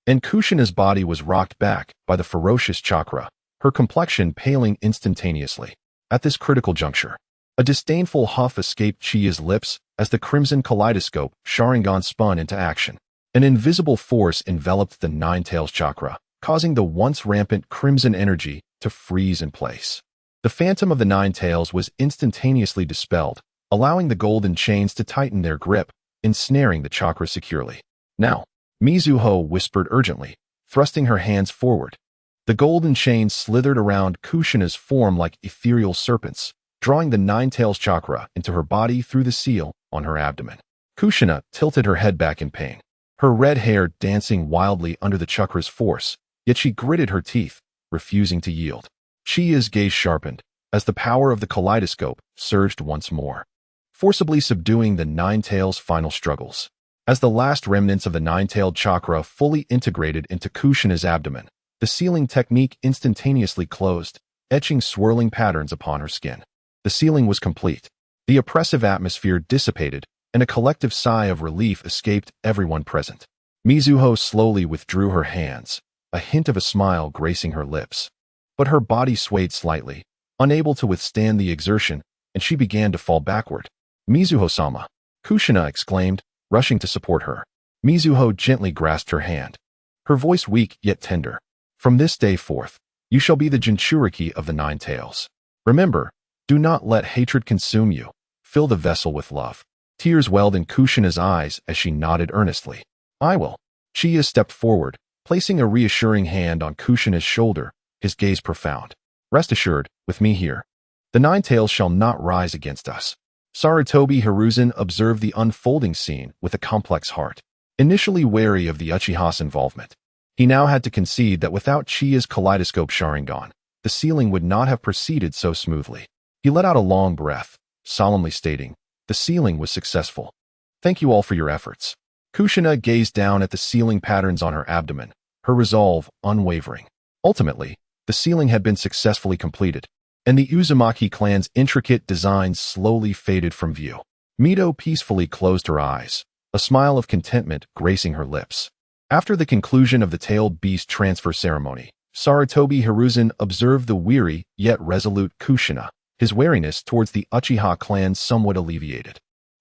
and Kushina's body was rocked back by the ferocious chakra, her complexion paling instantaneously. At this critical juncture, a disdainful huff escaped Chiya's lips as the crimson kaleidoscope Sharingan spun into action. An invisible force enveloped the nine-tails chakra, causing the once rampant crimson energy to freeze in place. The phantom of the nine tails was instantaneously dispelled, allowing the golden chains to tighten their grip, ensnaring the chakra securely. "Now," Mizuho whispered urgently, thrusting her hands forward. The golden chains slithered around Kushina's form like ethereal serpents, drawing the nine-tails chakra into her body through the seal on her abdomen. Kushina tilted her head back in pain, her red hair dancing wildly under the chakra's force, yet she gritted her teeth, refusing to yield. Chiya's gaze sharpened as the power of the kaleidoscope surged once more, forcibly subduing the nine-tails' final struggles. As the last remnants of the nine-tailed chakra fully integrated into Kushina's abdomen, the sealing technique instantaneously closed, etching swirling patterns upon her skin. The sealing was complete. The oppressive atmosphere dissipated, and a collective sigh of relief escaped everyone present. Mizuho slowly withdrew her hands, a hint of a smile gracing her lips. But her body swayed slightly, unable to withstand the exertion, and she began to fall backward. "Mizuho-sama!" Kushina exclaimed, rushing to support her. Mizuho gently grasped her hand, her voice weak yet tender. "From this day forth, you shall be the Jinchuriki of the Nine Tails. Remember, do not let hatred consume you. Fill the vessel with love." Tears welled in Kushina's eyes as she nodded earnestly. "I will." Chiya stepped forward, placing a reassuring hand on Kushina's shoulder, his gaze profound. "Rest assured, with me here, the Nine Tails shall not rise against us." Sarutobi Hiruzen observed the unfolding scene with a complex heart. Initially wary of the Uchiha's involvement, he now had to concede that without Chiya's kaleidoscope Sharingan, the sealing would not have proceeded so smoothly. He let out a long breath, solemnly stating, "The sealing was successful. Thank you all for your efforts." Kushina gazed down at the sealing patterns on her abdomen, her resolve unwavering. Ultimately, the sealing had been successfully completed, and the Uzumaki clan's intricate designs slowly faded from view. Mido peacefully closed her eyes, a smile of contentment gracing her lips. After the conclusion of the tailed beast transfer ceremony, Sarutobi Hiruzen observed the weary yet resolute Kushina, his wariness towards the Uchiha clan somewhat alleviated.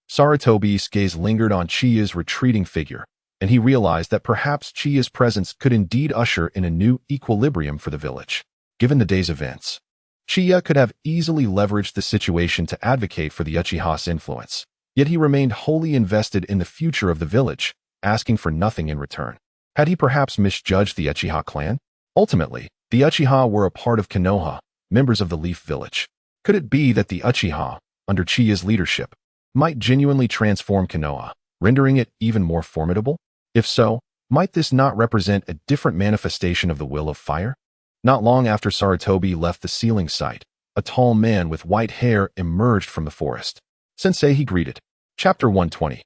Sarutobi's gaze lingered on Chiya's retreating figure, and he realized that perhaps Chiya's presence could indeed usher in a new equilibrium for the village. Given the day's events, Chiya could have easily leveraged the situation to advocate for the Uchiha's influence, Yet he remained wholly invested in the future of the village, asking for nothing in return. Had he perhaps misjudged the Uchiha clan? Ultimately, the Uchiha were a part of Konoha, members of the Leaf Village. Could it be that the Uchiha, under Chiya's leadership, might genuinely transform Konoha, rendering it even more formidable? If so, might this not represent a different manifestation of the will of fire? Not long after Sarutobi left the sealing site, a tall man with white hair emerged from the forest. Sensei, he greeted. Chapter 120.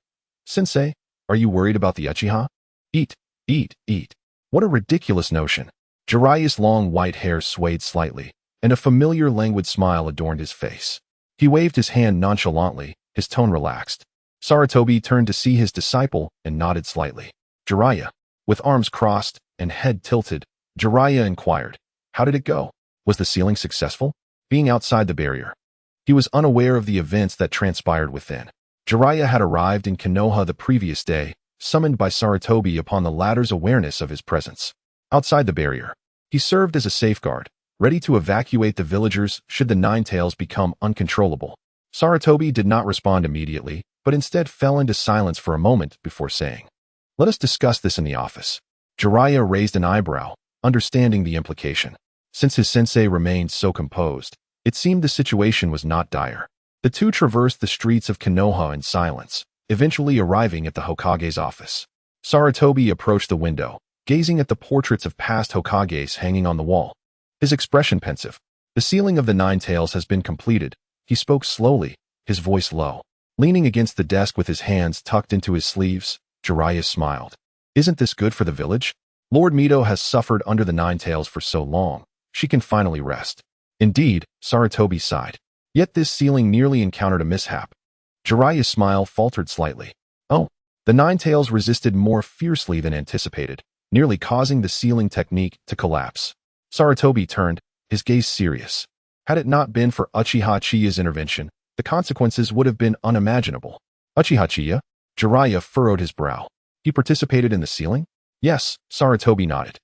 Sensei, are you worried about the Uchiha? Eat, eat, eat. What a ridiculous notion. Jiraiya's long white hair swayed slightly, and a familiar languid smile adorned his face. He waved his hand nonchalantly, his tone relaxed. Sarutobi turned to see his disciple and nodded slightly. Jiraiya, with arms crossed and head tilted, Jiraiya inquired, how did it go? Was the sealing successful? Being outside the barrier, he was unaware of the events that transpired within. Jiraiya had arrived in Konoha the previous day, summoned by Sarutobi upon the latter's awareness of his presence. Outside the barrier, he served as a safeguard, ready to evacuate the villagers should the Nine Tails become uncontrollable. Sarutobi did not respond immediately, but instead fell into silence for a moment before saying, let us discuss this in the office. Jiraiya raised an eyebrow, understanding the implication. Since his sensei remained so composed, it seemed the situation was not dire. The two traversed the streets of Konoha in silence, eventually arriving at the Hokage's office. Sarutobi approached the window, gazing at the portraits of past Hokages hanging on the wall. His expression pensive. The sealing of the Nine Tails has been completed. He spoke slowly, his voice low. Leaning against the desk with his hands tucked into his sleeves, Jiraiya smiled. Isn't this good for the village? Lord Mito has suffered under the Nine Tails for so long, she can finally rest. Indeed, Sarutobi sighed. Yet this sealing nearly encountered a mishap. Jiraiya's smile faltered slightly. Oh, the Nine Tails resisted more fiercely than anticipated, nearly causing the sealing technique to collapse. Sarutobi turned, his gaze serious. Had it not been for Uchiha Qiye's intervention, the consequences would have been unimaginable. Uchiha Qiye? Jiraiya furrowed his brow. He participated in the sealing? Yes, Sarutobi nodded.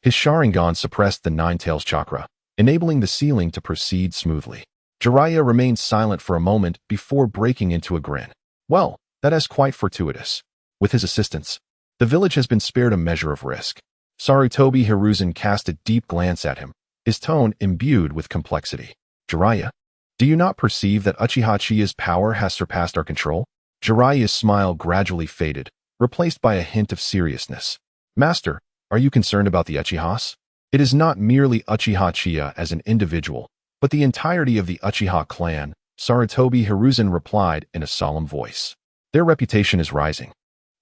His Sharingan suppressed the Nine Tails chakra, enabling the sealing to proceed smoothly. Jiraiya remained silent for a moment before breaking into a grin. Well, that is quite fortuitous. With his assistance, the village has been spared a measure of risk. Sarutobi Hiruzen cast a deep glance at him, his tone imbued with complexity. Jiraiya, do you not perceive that Uchiha Qiye's power has surpassed our control? Jiraiya's smile gradually faded, replaced by a hint of seriousness. Master, are you concerned about the Uchihas? It is not merely Uchiha Qiye as an individual, but the entirety of the Uchiha clan, Sarutobi Hiruzen replied in a solemn voice. Their reputation is rising,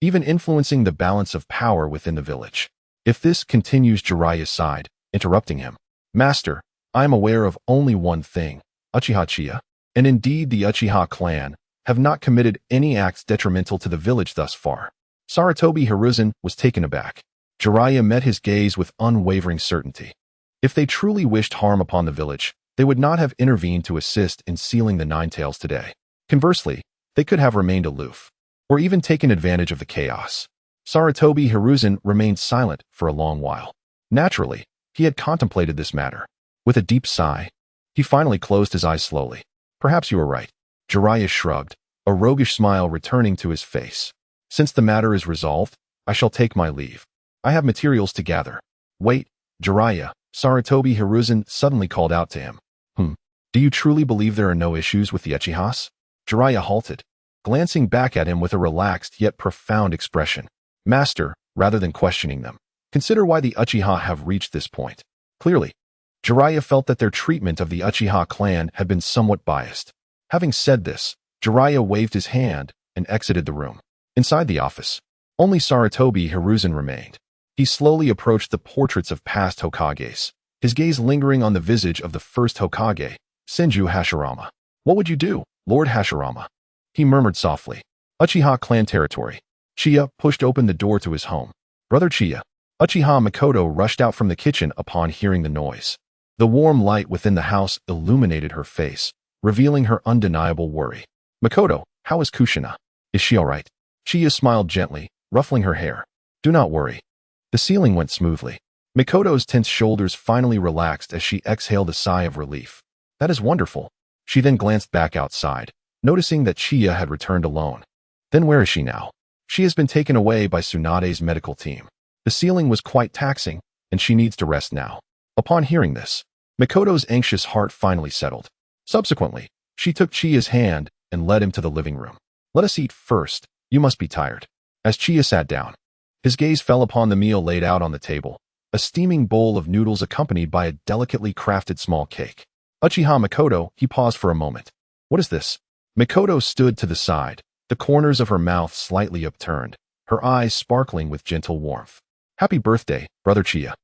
even influencing the balance of power within the village. If this continues, Jiraiya sighed, interrupting him. Master, I am aware of only one thing. Uchiha Qiye, and indeed the Uchiha clan, have not committed any acts detrimental to the village thus far. Sarutobi Hiruzen was taken aback. Jiraiya met his gaze with unwavering certainty. If they truly wished harm upon the village, they would not have intervened to assist in sealing the Nine Tails today. Conversely, they could have remained aloof, or even taken advantage of the chaos. Sarutobi Hiruzen remained silent for a long while. Naturally, he had contemplated this matter. With a deep sigh, he finally closed his eyes slowly. Perhaps you are right. Jiraiya shrugged, a roguish smile returning to his face. Since the matter is resolved, I shall take my leave. I have materials to gather. Wait, Jiraiya, Sarutobi Hiruzen suddenly called out to him. Do you truly believe there are no issues with the Uchihas? Jiraiya halted, glancing back at him with a relaxed yet profound expression. Master, rather than questioning them, consider why the Uchiha have reached this point. Clearly, Jiraiya felt that their treatment of the Uchiha clan had been somewhat biased. Having said this, Jiraiya waved his hand and exited the room. Inside the office, only Sarutobi Hiruzen remained. He slowly approached the portraits of past Hokages, his gaze lingering on the visage of the first Hokage, Senju Hashirama. What would you do, Lord Hashirama? He murmured softly. Uchiha clan territory. Chiya pushed open the door to his home. Brother Chiya. Uchiha Makoto rushed out from the kitchen upon hearing the noise. The warm light within the house illuminated her face, revealing her undeniable worry. Makoto, how is Kushina? Is she all right? Chiya smiled gently, ruffling her hair. Do not worry. The sealing went smoothly. Makoto's tense shoulders finally relaxed as she exhaled a sigh of relief. That is wonderful. She then glanced back outside, noticing that Chiya had returned alone. Then where is she now? She has been taken away by Tsunade's medical team. The ceiling was quite taxing, and she needs to rest now. Upon hearing this, Mikoto's anxious heart finally settled. Subsequently, she took Chiya's hand and led him to the living room. Let us eat first. You must be tired. As Chiya sat down, his gaze fell upon the meal laid out on the table, a steaming bowl of noodles accompanied by a delicately crafted small cake. Uchiha Mikoto, he paused for a moment. What is this? Mikoto stood to the side, the corners of her mouth slightly upturned, her eyes sparkling with gentle warmth. Happy birthday, brother Chiya.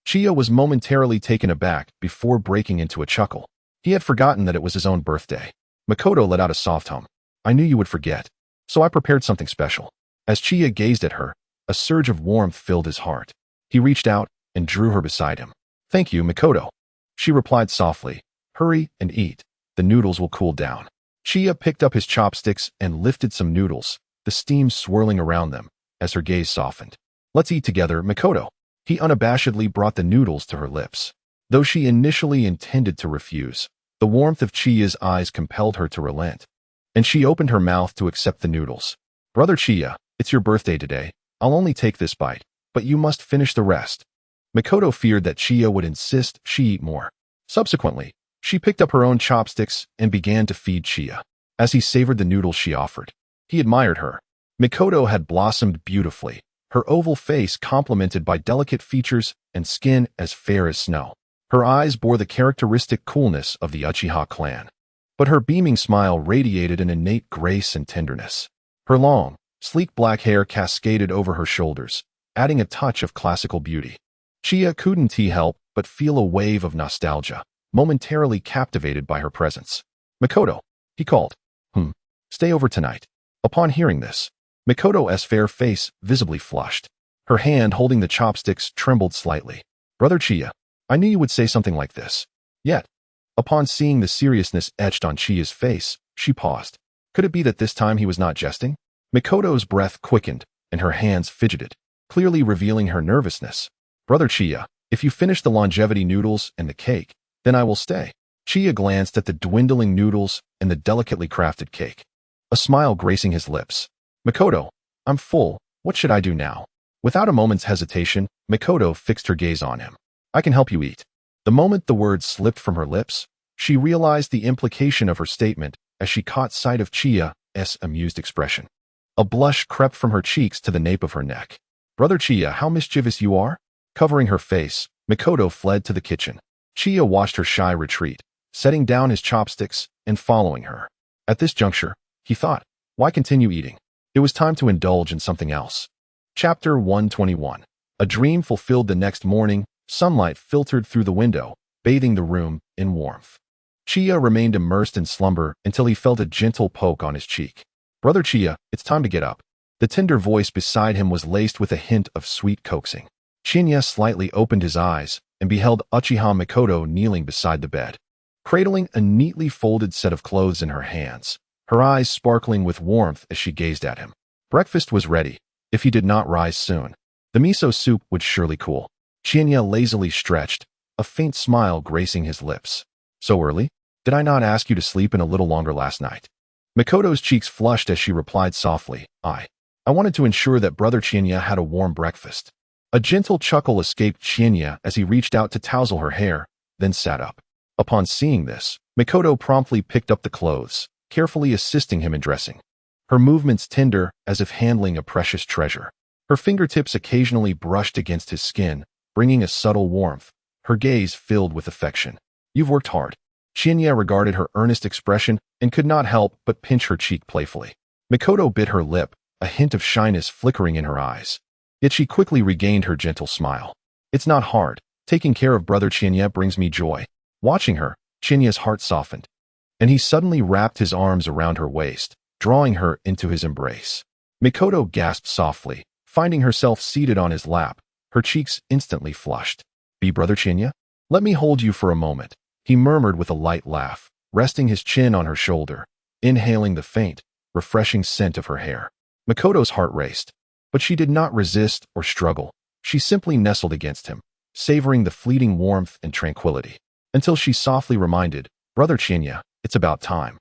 Chiya was momentarily taken aback before breaking into a chuckle. He had forgotten that it was his own birthday. Mikoto let out a soft hum. I knew you would forget, so I prepared something special. As Chiya gazed at her, a surge of warmth filled his heart. He reached out and drew her beside him. Thank you, Mikoto. She replied softly. Hurry and eat. The noodles will cool down. Chiya picked up his chopsticks and lifted some noodles, the steam swirling around them, as her gaze softened. Let's eat together, Mikoto. He unabashedly brought the noodles to her lips. Though she initially intended to refuse, the warmth of Chiya's eyes compelled her to relent, and she opened her mouth to accept the noodles. Brother Chiya, it's your birthday today. I'll only take this bite, but you must finish the rest. Mikoto feared that Chiya would insist she eat more. Subsequently, she picked up her own chopsticks and began to feed Chiya. As he savored the noodles she offered, he admired her. Mikoto had blossomed beautifully, her oval face complemented by delicate features and skin as fair as snow. Her eyes bore the characteristic coolness of the Uchiha clan, but her beaming smile radiated an innate grace and tenderness. Her long, sleek black hair cascaded over her shoulders, adding a touch of classical beauty. Chiya couldn't help but feel a wave of nostalgia, momentarily captivated by her presence. Mikoto, he called. Stay over tonight. Upon hearing this, Mikoto's fair face visibly flushed. Her hand holding the chopsticks trembled slightly. Brother Chiya, I knew you would say something like this. Yet, upon seeing the seriousness etched on Chiya's face, she paused. Could it be that this time he was not jesting? Mikoto's breath quickened, and her hands fidgeted, clearly revealing her nervousness. Brother Chiya, if you finish the longevity noodles and the cake, then I will stay. Chiya glanced at the dwindling noodles and the delicately crafted cake, a smile gracing his lips. Mikoto, I'm full. What should I do now? Without a moment's hesitation, Mikoto fixed her gaze on him. I can help you eat. The moment the words slipped from her lips, she realized the implication of her statement as she caught sight of Chiya's amused expression. A blush crept from her cheeks to the nape of her neck. Brother Chiya, how mischievous you are? Covering her face, Mikoto fled to the kitchen. Chiya watched her shy retreat, setting down his chopsticks and following her. At this juncture, he thought, why continue eating? It was time to indulge in something else. Chapter 121. A dream fulfilled. The next morning, sunlight filtered through the window, bathing the room in warmth. Chiya remained immersed in slumber until he felt a gentle poke on his cheek. Brother Chiya, it's time to get up. The tender voice beside him was laced with a hint of sweet coaxing. Chinya slightly opened his eyes and beheld Uchiha Mikoto kneeling beside the bed, cradling a neatly folded set of clothes in her hands, her eyes sparkling with warmth as she gazed at him. Breakfast was ready. If he did not rise soon, the miso soup would surely cool. Chinya lazily stretched, a faint smile gracing his lips. So early? Did I not ask you to sleep in a little longer last night? Mikoto's cheeks flushed as she replied softly, I wanted to ensure that Brother Chinya had a warm breakfast. A gentle chuckle escaped Chinya as he reached out to tousle her hair, then sat up. Upon seeing this, Mikoto promptly picked up the clothes, carefully assisting him in dressing. Her movements tender as if handling a precious treasure. Her fingertips occasionally brushed against his skin, bringing a subtle warmth, her gaze filled with affection. You've worked hard. Chinya regarded her earnest expression and could not help but pinch her cheek playfully. Mikoto bit her lip, a hint of shyness flickering in her eyes. Yet she quickly regained her gentle smile. It's not hard. Taking care of Brother Chinya brings me joy. Watching her, Chinya's heart softened, and he suddenly wrapped his arms around her waist, drawing her into his embrace. Mikoto gasped softly, finding herself seated on his lap, her cheeks instantly flushed. Be Brother Chinya? Let me hold you for a moment, he murmured with a light laugh, resting his chin on her shoulder, inhaling the faint, refreshing scent of her hair. Mikoto's heart raced, but she did not resist or struggle. She simply nestled against him, savoring the fleeting warmth and tranquility, until she softly reminded, Brother Chinya, it's about time.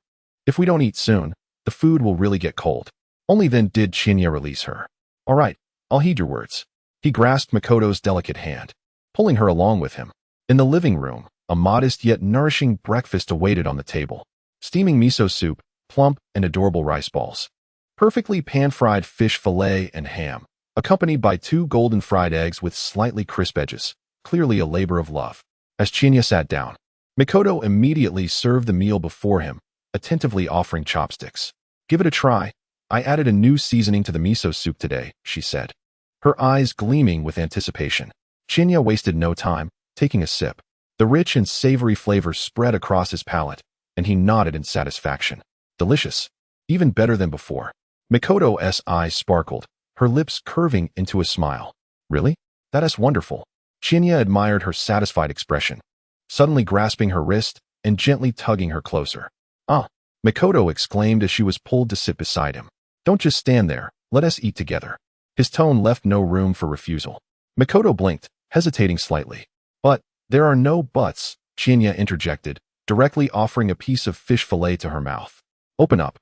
If we don't eat soon, the food will really get cold. Only then did Chinya release her. All right, I'll heed your words. He grasped Makoto's delicate hand, pulling her along with him. In the living room, a modest yet nourishing breakfast awaited on the table. Steaming miso soup, plump and adorable rice balls. Perfectly pan-fried fish fillet and ham, accompanied by 2 golden fried eggs with slightly crisp edges, clearly a labor of love. As Chinya sat down, Makoto immediately served the meal before him, attentively offering chopsticks. Give it a try. I added a new seasoning to the miso soup today, she said, her eyes gleaming with anticipation. Chinya wasted no time, taking a sip. The rich and savory flavor spread across his palate, and he nodded in satisfaction. Delicious. Even better than before. Makoto's eyes sparkled, her lips curving into a smile. Really? That is wonderful. Chinya admired her satisfied expression, suddenly grasping her wrist and gently tugging her closer. Ah, Makoto exclaimed as she was pulled to sit beside him. Don't just stand there, let us eat together. His tone left no room for refusal. Makoto blinked, hesitating slightly. But, there are no buts, Chinya interjected, directly offering a piece of fish fillet to her mouth. Open up.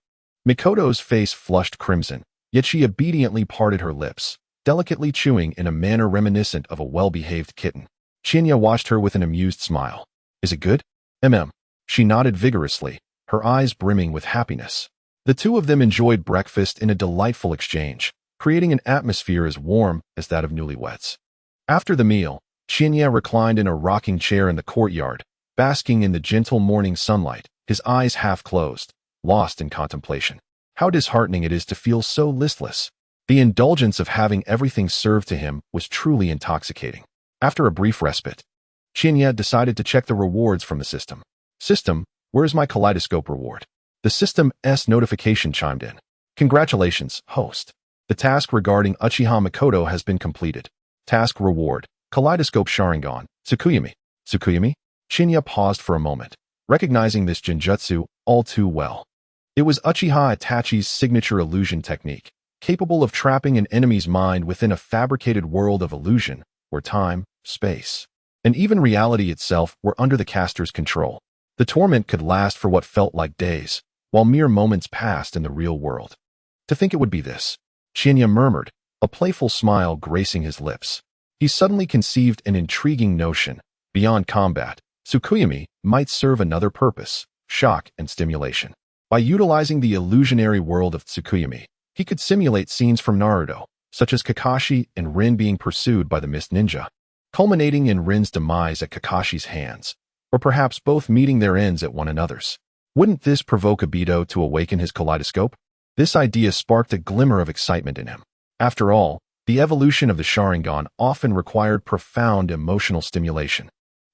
Makoto's face flushed crimson, yet she obediently parted her lips, delicately chewing in a manner reminiscent of a well-behaved kitten. Chinya watched her with an amused smile. Is it good? She nodded vigorously, her eyes brimming with happiness. The two of them enjoyed breakfast in a delightful exchange, creating an atmosphere as warm as that of newlyweds. After the meal, Chinya reclined in a rocking chair in the courtyard, basking in the gentle morning sunlight, his eyes half closed, lost in contemplation. How disheartening it is to feel so listless. The indulgence of having everything served to him was truly intoxicating. After a brief respite, Chinya decided to check the rewards from the system. System, where's my kaleidoscope reward? The system's notification chimed in. Congratulations, host. The task regarding Uchiha Makoto has been completed. Task reward, Kaleidoscope Sharingan, Tsukuyami. Tsukuyami? Chinya paused for a moment, recognizing this genjutsu all too well. It was Uchiha Itachi's signature illusion technique, capable of trapping an enemy's mind within a fabricated world of illusion, where time, space, and even reality itself were under the caster's control. The torment could last for what felt like days, while mere moments passed in the real world. To think it would be this, Chinya murmured, a playful smile gracing his lips. He suddenly conceived an intriguing notion. Beyond combat, Tsukuyami might serve another purpose, shock and stimulation. By utilizing the illusionary world of Tsukuyami, he could simulate scenes from Naruto, such as Kakashi and Rin being pursued by the Mist Ninja, culminating in Rin's demise at Kakashi's hands, or perhaps both meeting their ends at one another's. Wouldn't this provoke Obito to awaken his kaleidoscope? This idea sparked a glimmer of excitement in him. After all, the evolution of the Sharingan often required profound emotional stimulation,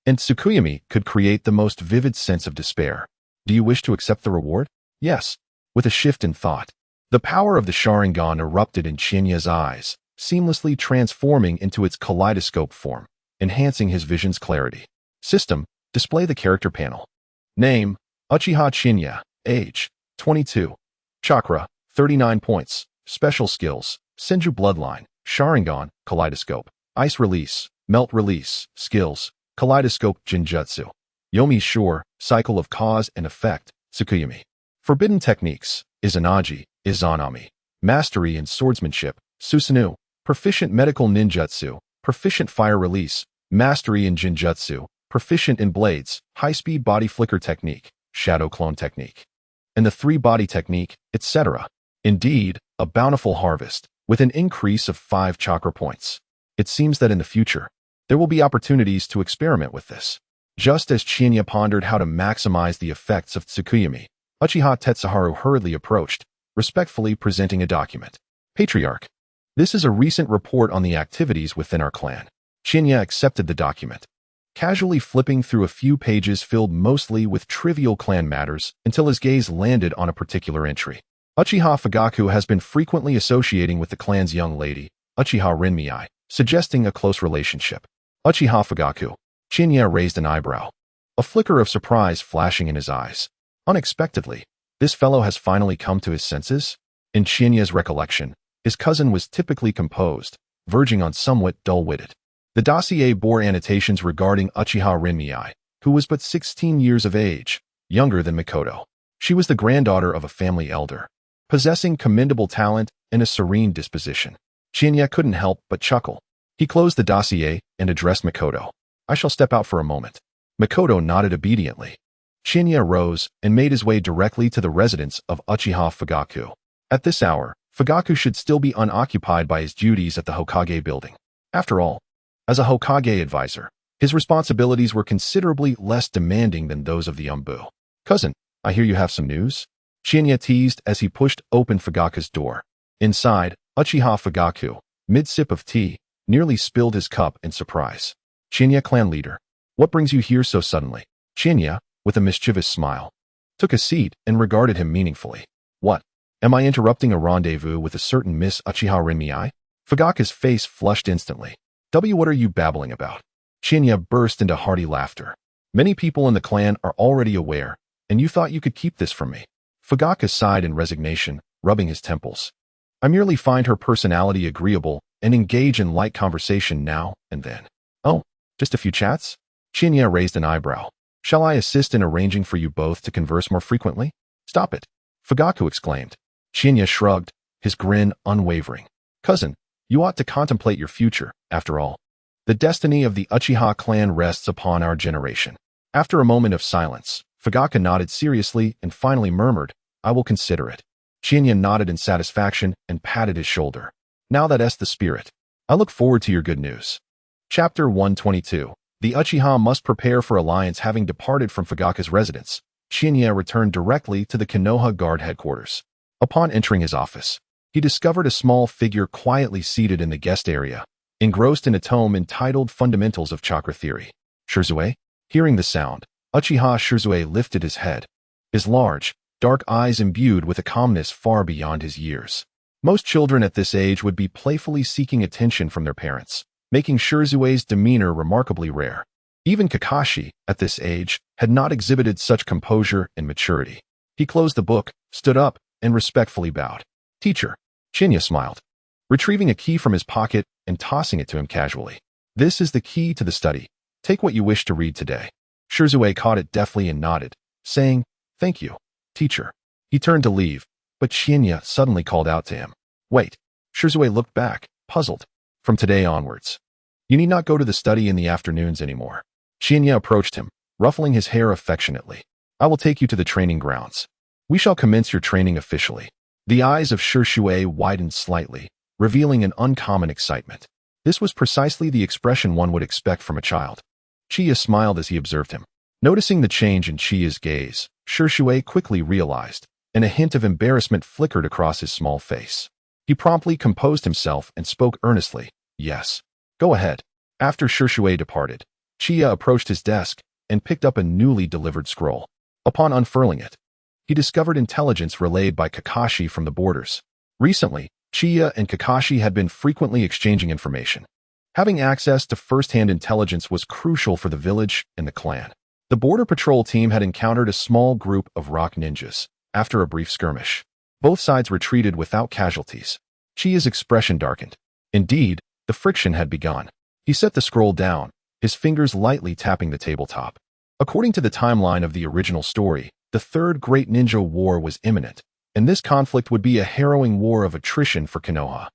and Tsukuyami could create the most vivid sense of despair. Do you wish to accept the reward? Yes. With a shift in thought, the power of the Sharingan erupted in Chinya's eyes, seamlessly transforming into its kaleidoscope form, enhancing his vision's clarity. System, display the character panel. Name, Uchiha Qianye. Age, 22. Chakra, 39 points. Special skills, Senju Bloodline, Sharingan, Kaleidoscope. Ice Release, Melt Release. Skills, Kaleidoscope Jinjutsu. Yomi Shore, Cycle of Cause and Effect, Tsukuyami. Forbidden Techniques, Izanagi, Izanami. Mastery in Swordsmanship, Susanoo. Proficient Medical Ninjutsu, Proficient Fire Release. Mastery in Jinjutsu, Proficient in Blades, High-Speed Body Flicker Technique, Shadow Clone Technique, and the 3-Body Technique, etc. Indeed, a bountiful harvest, with an increase of 5 chakra points. It seems that in the future, there will be opportunities to experiment with this. Just as Chinya pondered how to maximize the effects of Tsukuyami, Uchiha Tetsuharu hurriedly approached, respectfully presenting a document. Patriarch, this is a recent report on the activities within our clan. Chinya accepted the document, casually flipping through a few pages filled mostly with trivial clan matters until his gaze landed on a particular entry. Uchiha Fugaku has been frequently associating with the clan's young lady, Uchiha Rinmei, suggesting a close relationship. Uchiha Fugaku. Chinya raised an eyebrow, a flicker of surprise flashing in his eyes. Unexpectedly, this fellow has finally come to his senses? In Chinya's recollection, his cousin was typically composed, verging on somewhat dull-witted. The dossier bore annotations regarding Uchiha Rinmei, who was but 16 years of age, younger than Makoto. She was the granddaughter of a family elder, possessing commendable talent and a serene disposition. Qianye couldn't help but chuckle. He closed the dossier and addressed Makoto. I shall step out for a moment. Makoto nodded obediently. Qianye rose and made his way directly to the residence of Uchiha Fugaku. At this hour, Fugaku should still be unoccupied by his duties at the Hokage building. After all, as a Hokage advisor, his responsibilities were considerably less demanding than those of the Umbu. Cousin, I hear you have some news? Qianye teased as he pushed open Fugaku's door. Inside, Uchiha Fugaku, mid-sip of tea, nearly spilled his cup in surprise. Qianye clan leader, what brings you here so suddenly? Qianye, with a mischievous smile, took a seat and regarded him meaningfully. What? Am I interrupting a rendezvous with a certain Miss Uchiha Rinmei? Fugaku's face flushed instantly. What are you babbling about? Qianye burst into hearty laughter. Many people in the clan are already aware, and you thought you could keep this from me. Fugaku sighed in resignation, rubbing his temples. I merely find her personality agreeable and engage in light conversation now and then. Oh, just a few chats? Qianye raised an eyebrow. Shall I assist in arranging for you both to converse more frequently? Stop it, Fugaku exclaimed. Qianye shrugged, his grin unwavering. Cousin, you ought to contemplate your future, after all. The destiny of the Uchiha clan rests upon our generation. After a moment of silence, Fugaku nodded seriously and finally murmured, I will consider it. Qianye nodded in satisfaction and patted his shoulder. Now that's the spirit. I look forward to your good news. Chapter 122. The Uchiha must prepare for alliance. Having departed from Fugaku's residence, Qianye returned directly to the Konoha guard headquarters. Upon entering his office, he discovered a small figure quietly seated in the guest area, engrossed in a tome entitled Fundamentals of Chakra Theory. Shirzue? Hearing the sound, Uchiha Shirzue lifted his head, his large, dark eyes imbued with a calmness far beyond his years. Most children at this age would be playfully seeking attention from their parents, making Shirzue's demeanor remarkably rare. Even Kakashi, at this age, had not exhibited such composure and maturity. He closed the book, stood up, and respectfully bowed. Teacher. Qianye smiled, retrieving a key from his pocket and tossing it to him casually. This is the key to the study. Take what you wish to read today. Shirzue caught it deftly and nodded, saying, Thank you, teacher. He turned to leave, but Qianye suddenly called out to him. Wait. Shirzue looked back, puzzled. From today onwards, you need not go to the study in the afternoons anymore. Qianye approached him, ruffling his hair affectionately. I will take you to the training grounds. We shall commence your training officially. The eyes of Shirzue widened slightly, revealing an uncommon excitement. This was precisely the expression one would expect from a child. Chiya smiled as he observed him. Noticing the change in Chiya's gaze, Shirzue quickly realized, and a hint of embarrassment flickered across his small face. He promptly composed himself and spoke earnestly. Yes. Go ahead. After Shirzue departed, Chiya approached his desk and picked up a newly delivered scroll. Upon unfurling it, he discovered intelligence relayed by Kakashi from the borders. Recently, Chiya and Kakashi had been frequently exchanging information. Having access to first-hand intelligence was crucial for the village and the clan. The border patrol team had encountered a small group of rock ninjas. After a brief skirmish, both sides retreated without casualties. Chiya's expression darkened. Indeed, the friction had begun. He set the scroll down, his fingers lightly tapping the tabletop. According to the timeline of the original story, the Third Great Ninja War was imminent, and this conflict would be a harrowing war of attrition for Konoha.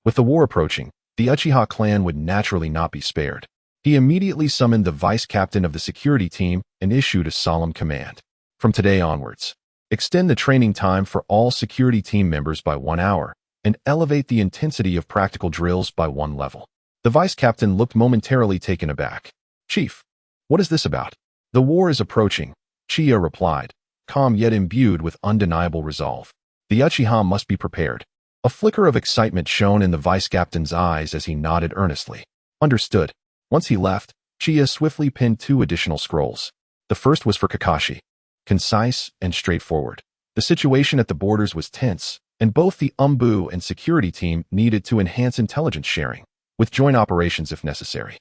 With the war approaching, the Uchiha clan would naturally not be spared. He immediately summoned the vice captain of the security team and issued a solemn command. From today onwards, extend the training time for all security team members by 1 hour, and elevate the intensity of practical drills by 1 level. The vice captain looked momentarily taken aback. Chief, what is this about? The war is approaching, Chiya replied, calm yet imbued with undeniable resolve. The Uchiha must be prepared. A flicker of excitement shone in the vice captain's eyes as he nodded earnestly. Understood. Once he left, Chiya swiftly pinned 2 additional scrolls. The first was for Kakashi. Concise and straightforward. The situation at the borders was tense, and both the Umbu and security team needed to enhance intelligence sharing, with joint operations if necessary.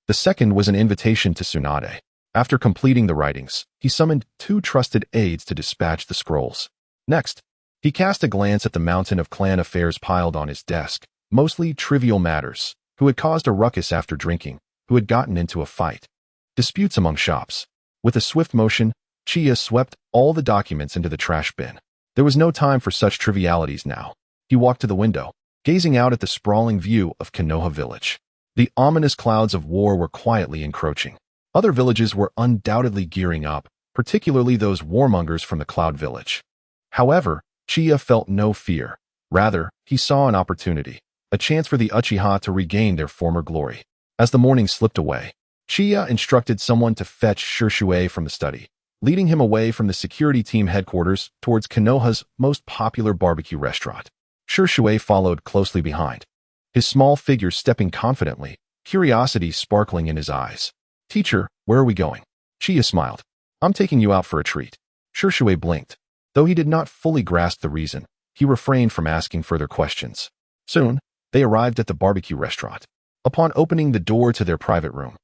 The second was an invitation to Tsunade. After completing the writings, he summoned 2 trusted aides to dispatch the scrolls. Next, he cast a glance at the mountain of clan affairs piled on his desk, mostly trivial matters, who had caused a ruckus after drinking, who had gotten into a fight, disputes among shops. With a swift motion, Chiya swept all the documents into the trash bin. There was no time for such trivialities now. He walked to the window, gazing out at the sprawling view of Konoha village. The ominous clouds of war were quietly encroaching. Other villages were undoubtedly gearing up, particularly those warmongers from the Cloud Village. However, Chiya felt no fear. Rather, he saw an opportunity, a chance for the Uchiha to regain their former glory. As the morning slipped away, Chiya instructed someone to fetch Swordsmen from the study, leading him away from the security team headquarters towards Konoha's most popular barbecue restaurant. Swordsmen followed closely behind, his small figure stepping confidently, curiosity sparkling in his eyes. "Teacher, where are we going?" Chiya smiled. "I'm taking you out for a treat." Swordsmen blinked. Though he did not fully grasp the reason, he refrained from asking further questions. Soon, they arrived at the barbecue restaurant. Upon opening the door to their private room,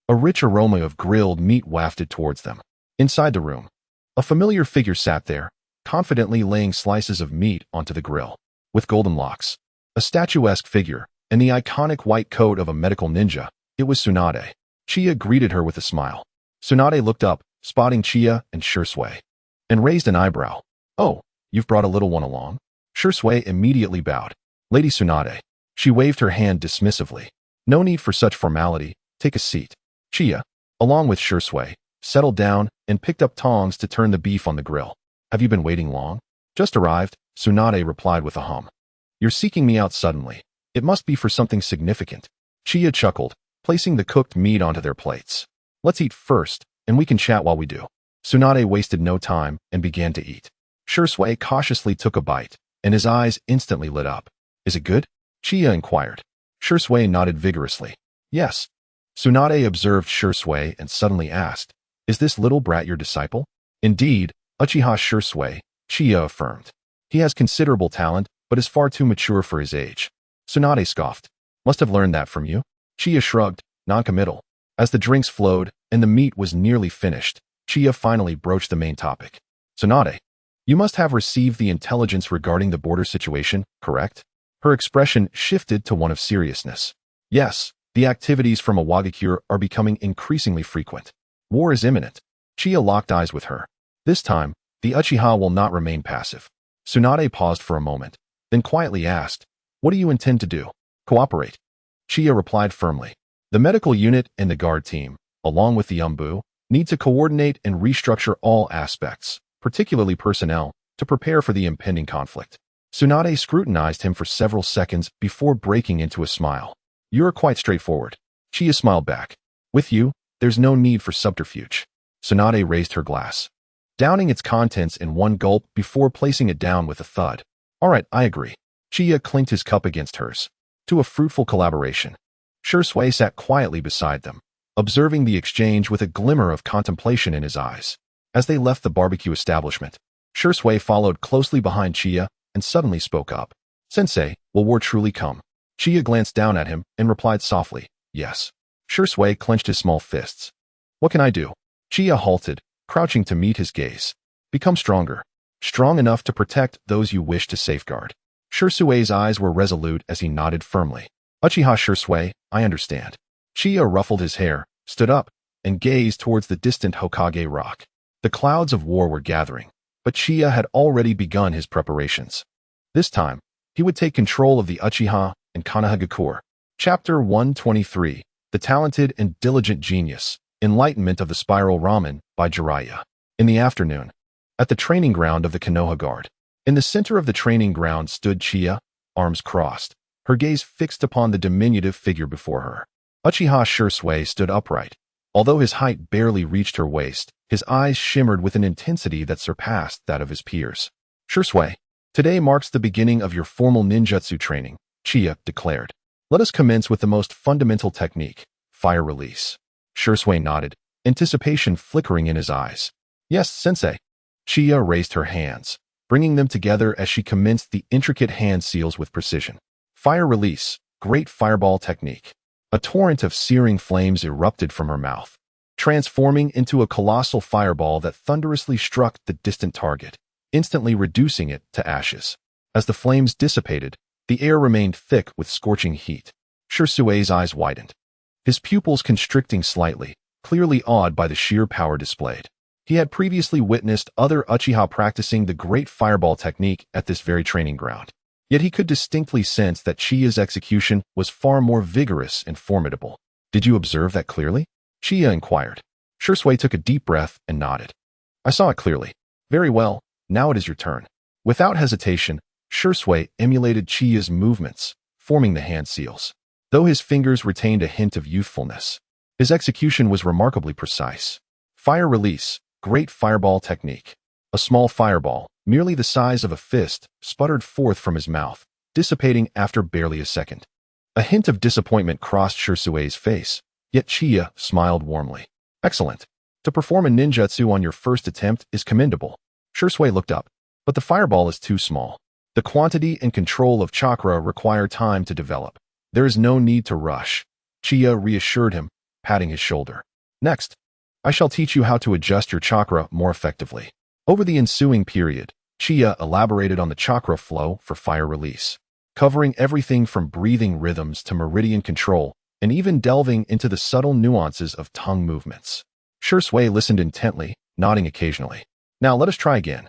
a rich aroma of grilled meat wafted towards them. Inside the room, a familiar figure sat there, confidently laying slices of meat onto the grill. With golden locks, a statuesque figure, and the iconic white coat of a medical ninja, it was Tsunade. Chiya greeted her with a smile. Tsunade looked up, spotting Chiya and Swordsmen, and raised an eyebrow. "Oh, you've brought a little one along?" Swordsmen immediately bowed. "Lady Tsunade." She waved her hand dismissively. "No need for such formality, take a seat." Chiya, along with Swordsmen, settled down and picked up tongs to turn the beef on the grill. "Have you been waiting long?" "Just arrived," Tsunade replied with a hum. "You're seeking me out suddenly. It must be for something significant." Chiya chuckled, placing the cooked meat onto their plates. "Let's eat first, and we can chat while we do." Tsunade wasted no time and began to eat. Swordsmen cautiously took a bite, and his eyes instantly lit up. "Is it good?" Chiya inquired. Swordsmen nodded vigorously. "Yes." Tsunade observed Swordsmen and suddenly asked, "Is this little brat your disciple?" "Indeed, Uchiha Swordsmen," Chiya affirmed. "He has considerable talent, but is far too mature for his age." Tsunade scoffed. "Must have learned that from you." Chiya shrugged, non-committal. As the drinks flowed and the meat was nearly finished, Chiya finally broached the main topic. "Tsunade, you must have received the intelligence regarding the border situation, correct?" Her expression shifted to one of seriousness. "Yes, the activities from Awagakure are becoming increasingly frequent. War is imminent." Chiya locked eyes with her. This time, the Uchiha will not remain passive. Tsunade paused for a moment, then quietly asked, "What do you intend to do?" "Cooperate." Chiya replied firmly. "The medical unit and the guard team, along with the Umbu, need to coordinate and restructure all aspects, particularly personnel, to prepare for the impending conflict." Tsunade scrutinized him for several seconds before breaking into a smile. "You're quite straightforward." Chiya smiled back. "With you, there's no need for subterfuge." Tsunade raised her glass, downing its contents in one gulp before placing it down with a thud. "All right, I agree." Chiya clinked his cup against hers. "To a fruitful collaboration." Swordsmen sat quietly beside them, observing the exchange with a glimmer of contemplation in his eyes. As they left the barbecue establishment, Swordsmen followed closely behind Chiya and suddenly spoke up. "Sensei, will war truly come?" Chiya glanced down at him and replied softly, "Yes." Swordsmen clenched his small fists. "What can I do?" Chiya halted, crouching to meet his gaze. "Become stronger. Strong enough to protect those you wish to safeguard." Swordsmen's eyes were resolute as he nodded firmly. "Uchiha Swordsmen, I understand." Chiya ruffled his hair, stood up, and gazed towards the distant Hokage rock. The clouds of war were gathering, but Chiya had already begun his preparations. This time, he would take control of the Uchiha and Konoha. Chapter 123, The Talented and Diligent Genius, Enlightenment of the Spiral Ramen by Jiraiya. In the afternoon, at the training ground of the Konoha Guard. In the center of the training ground stood Chiya, arms crossed, her gaze fixed upon the diminutive figure before her. Uchiha Swordsmen stood upright. Although his height barely reached her waist, his eyes shimmered with an intensity that surpassed that of his peers. "Swordsmen, today marks the beginning of your formal ninjutsu training," Chiya declared. "Let us commence with the most fundamental technique, fire release." Swordsmen nodded, anticipation flickering in his eyes. "Yes, sensei." Chiya raised her hands, bringing them together as she commenced the intricate hand seals with precision. Fire release, great fireball technique. A torrent of searing flames erupted from her mouth, transforming into a colossal fireball that thunderously struck the distant target, instantly reducing it to ashes. As the flames dissipated, the air remained thick with scorching heat. Swordsmen's eyes widened, his pupils constricting slightly, clearly awed by the sheer power displayed. He had previously witnessed other Uchiha practicing the great fireball technique at this very training ground. Yet he could distinctly sense that Chiya's execution was far more vigorous and formidable. Did you observe that clearly? Chiya inquired. Shui took a deep breath and nodded. I saw it clearly. Very well, now it is your turn. Without hesitation, Shui emulated Chiya's movements, forming the hand seals. Though his fingers retained a hint of youthfulness, his execution was remarkably precise. Fire release, great fireball technique. A small fireball, merely the size of a fist, sputtered forth from his mouth, dissipating after barely a second. A hint of disappointment crossed Shui's face, yet Chiya smiled warmly. Excellent. To perform a ninjutsu on your first attempt is commendable. Shui looked up, but the fireball is too small. The quantity and control of chakra require time to develop. There is no need to rush. Chiya reassured him, patting his shoulder. Next, I shall teach you how to adjust your chakra more effectively. Over the ensuing period, Chiya elaborated on the chakra flow for fire release, covering everything from breathing rhythms to meridian control, and even delving into the subtle nuances of tongue movements. Shui listened intently, nodding occasionally. Now let us try again.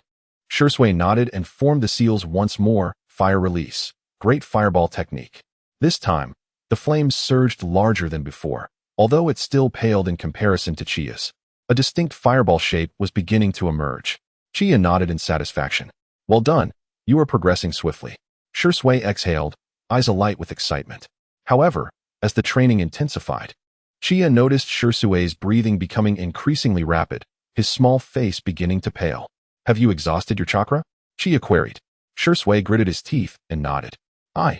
Shui nodded and formed the seals once more. Fire release, great fireball technique. This time, the flames surged larger than before, although it still paled in comparison to Chiya's. A distinct fireball shape was beginning to emerge. Chiya nodded in satisfaction. Well done, you are progressing swiftly. Shui exhaled, eyes alight with excitement. However, as the training intensified, Chiya noticed Shui's breathing becoming increasingly rapid, his small face beginning to pale. Have you exhausted your chakra? Chiya queried. Shui gritted his teeth and nodded. I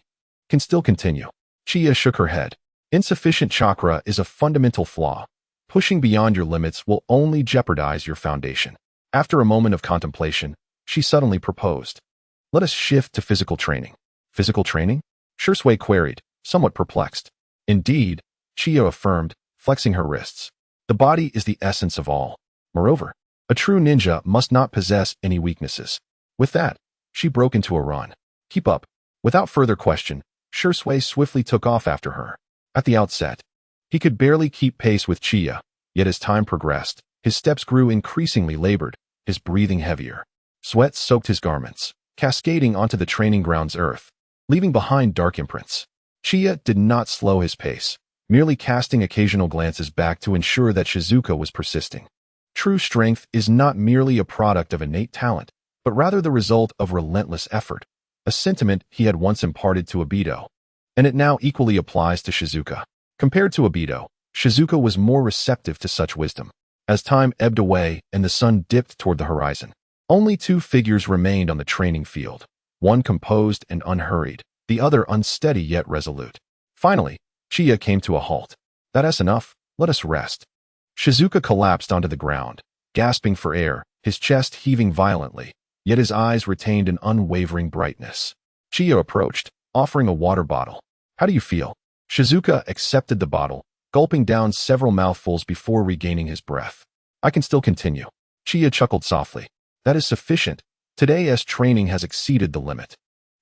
can still continue. Chiya shook her head. Insufficient chakra is a fundamental flaw. Pushing beyond your limits will only jeopardize your foundation. After a moment of contemplation, she suddenly proposed. Let us shift to physical training. Physical training? Shui queried, somewhat perplexed. Indeed, Chiya affirmed, flexing her wrists. The body is the essence of all. Moreover, a true ninja must not possess any weaknesses. With that, she broke into a run. Keep up. Without further question, Shui swiftly took off after her. At the outset, he could barely keep pace with Chiya, yet as time progressed, his steps grew increasingly labored, his breathing heavier. Sweat soaked his garments, cascading onto the training ground's earth, leaving behind dark imprints. Chiya did not slow his pace, merely casting occasional glances back to ensure that Shizuka was persisting. True strength is not merely a product of innate talent, but rather the result of relentless effort, a sentiment he had once imparted to Obito, and it now equally applies to Shizuka. Compared to Obito, Shizuka was more receptive to such wisdom. As time ebbed away and the sun dipped toward the horizon, only two figures remained on the training field, one composed and unhurried, the other unsteady yet resolute. Finally, Chiya came to a halt. That's enough, let us rest. Shizuka collapsed onto the ground, gasping for air, his chest heaving violently, yet his eyes retained an unwavering brightness. Chiya approached, offering a water bottle. How do you feel? Shizuka accepted the bottle, gulping down several mouthfuls before regaining his breath. I can still continue. Chiya chuckled softly. That is sufficient. Today's training has exceeded the limit.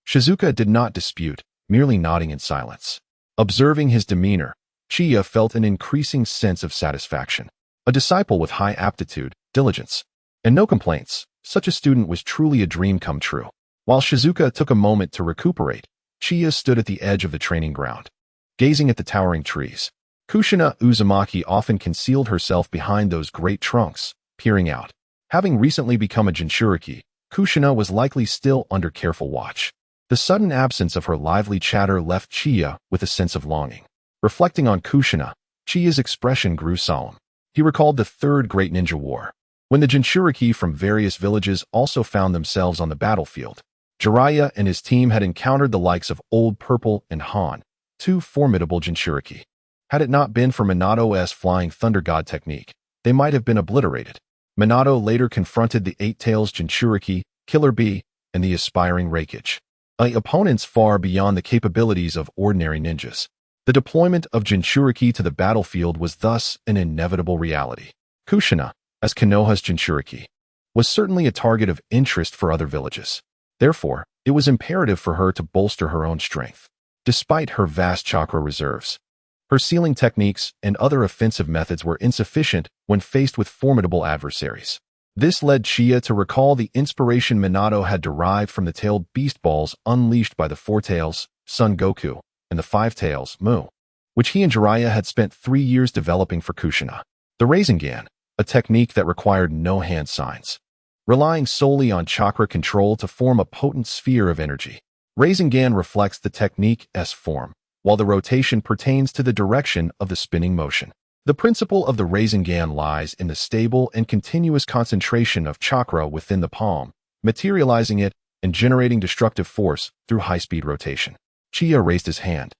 Shizuka did not dispute, merely nodding in silence. Observing his demeanor, Chiya felt an increasing sense of satisfaction. A disciple with high aptitude, diligence, and no complaints, such a student was truly a dream come true. While Shizuka took a moment to recuperate, Chiya stood at the edge of the training ground, gazing at the towering trees. Kushina Uzumaki often concealed herself behind those great trunks, peering out. Having recently become a Jinchuriki, Kushina was likely still under careful watch. The sudden absence of her lively chatter left Chiya with a sense of longing. Reflecting on Kushina, Chiya's expression grew solemn. He recalled the Third Great Ninja War, when the Jinchuriki from various villages also found themselves on the battlefield. Jiraiya and his team had encountered the likes of Old Purple and Han, two formidable Jinchuriki. Had it not been for Minato's flying thunder god technique, they might have been obliterated. Minato later confronted the Eight-Tails Jinchuriki, Killer Bee, and the aspiring Raikage, opponents far beyond the capabilities of ordinary ninjas. The deployment of Jinchuriki to the battlefield was thus an inevitable reality. Kushina, as Konoha's Jinchuriki, was certainly a target of interest for other villages. Therefore, it was imperative for her to bolster her own strength. Despite her vast chakra reserves, Her sealing techniques and other offensive methods were insufficient when faced with formidable adversaries. This led Chiya to recall the inspiration Minato had derived from the tailed beast balls unleashed by the Four Tails, Son Goku, and the Five Tails, Mu, which he and Jiraiya had spent 3 years developing for Kushina. The Rasengan, a technique that required no hand signs, relying solely on chakra control to form a potent sphere of energy. Rasengan reflects the technique's form, while the rotation pertains to the direction of the spinning motion. The principle of the Rasengan lies in the stable and continuous concentration of chakra within the palm, materializing it and generating destructive force through high-speed rotation. Chiya raised his hand,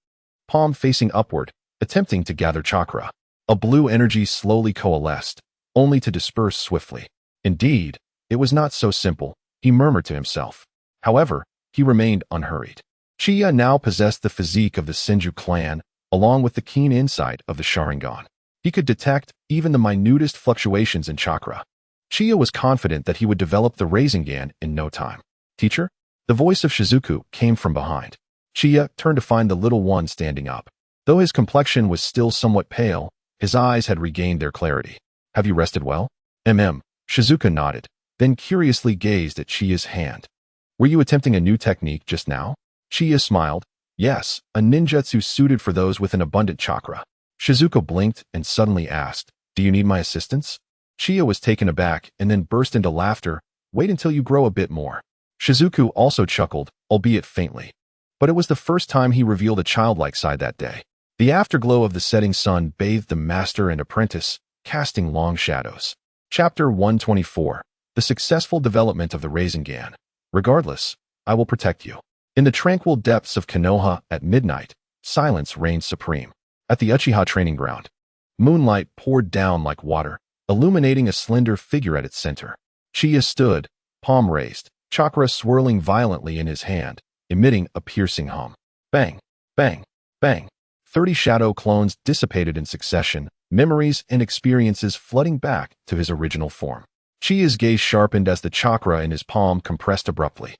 palm facing upward, attempting to gather chakra. A blue energy slowly coalesced, only to disperse swiftly. Indeed, it was not so simple, he murmured to himself. However, he remained unhurried. Chiya now possessed the physique of the Senju clan, along with the keen insight of the Sharingan. He could detect even the minutest fluctuations in chakra. Chiya was confident that he would develop the Rasengan in no time. Teacher? The voice of Shizuku came from behind. Chiya turned to find the little one standing up. Though his complexion was still somewhat pale, his eyes had regained their clarity. Have you rested well? Shizuka nodded, then curiously gazed at Chiya's hand. Were you attempting a new technique just now? Chiya smiled. Yes, a ninjutsu suited for those with an abundant chakra. Shizuka blinked and suddenly asked, do you need my assistance? Chiya was taken aback and then burst into laughter. Wait until you grow a bit more. Shizuku also chuckled, albeit faintly. But it was the first time he revealed a childlike side that day. The afterglow of the setting sun bathed the master and apprentice, casting long shadows. Chapter 124. The successful development of the Rasengan. Regardless, I will protect you. In the tranquil depths of Konoha at midnight, silence reigned supreme. At the Uchiha training ground, moonlight poured down like water, illuminating a slender figure at its center. Chiya stood, palm raised, chakra swirling violently in his hand, emitting a piercing hum. Bang, bang, bang. 30 shadow clones dissipated in succession, memories and experiences flooding back to his original form. Chiya's gaze sharpened as the chakra in his palm compressed abruptly.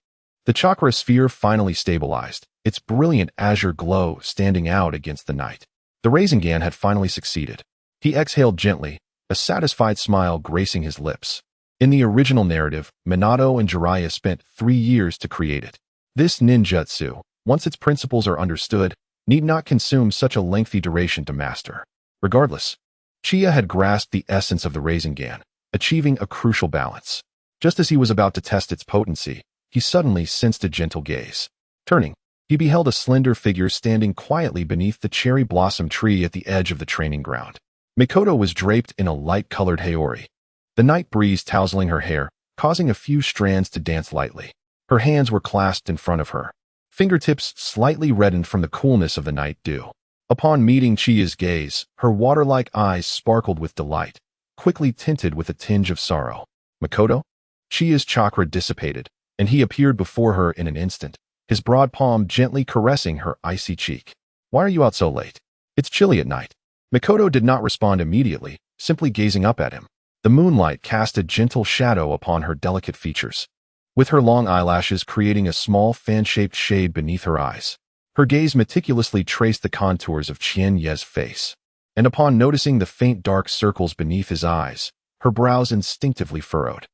The chakra sphere finally stabilized, its brilliant azure glow standing out against the night. The Rasengan had finally succeeded. He exhaled gently, a satisfied smile gracing his lips. In the original narrative, Minato and Jiraiya spent 3 years to create it. This ninjutsu, once its principles are understood, need not consume such a lengthy duration to master. Regardless, Chiya had grasped the essence of the Rasengan, achieving a crucial balance. Just as he was about to test its potency, he suddenly sensed a gentle gaze. Turning, he beheld a slender figure standing quietly beneath the cherry blossom tree at the edge of the training ground. Mikoto was draped in a light-colored haori, the night breeze tousling her hair, causing a few strands to dance lightly. Her hands were clasped in front of her, fingertips slightly reddened from the coolness of the night dew. Upon meeting Chiya's gaze, her water-like eyes sparkled with delight, quickly tinted with a tinge of sorrow. Mikoto? Chiya's chakra dissipated, and he appeared before her in an instant, his broad palm gently caressing her icy cheek. Why are you out so late? It's chilly at night. Mikoto did not respond immediately, simply gazing up at him. The moonlight cast a gentle shadow upon her delicate features, with her long eyelashes creating a small fan-shaped shade beneath her eyes. Her gaze meticulously traced the contours of Qianye's face, and upon noticing the faint dark circles beneath his eyes, her brows instinctively furrowed.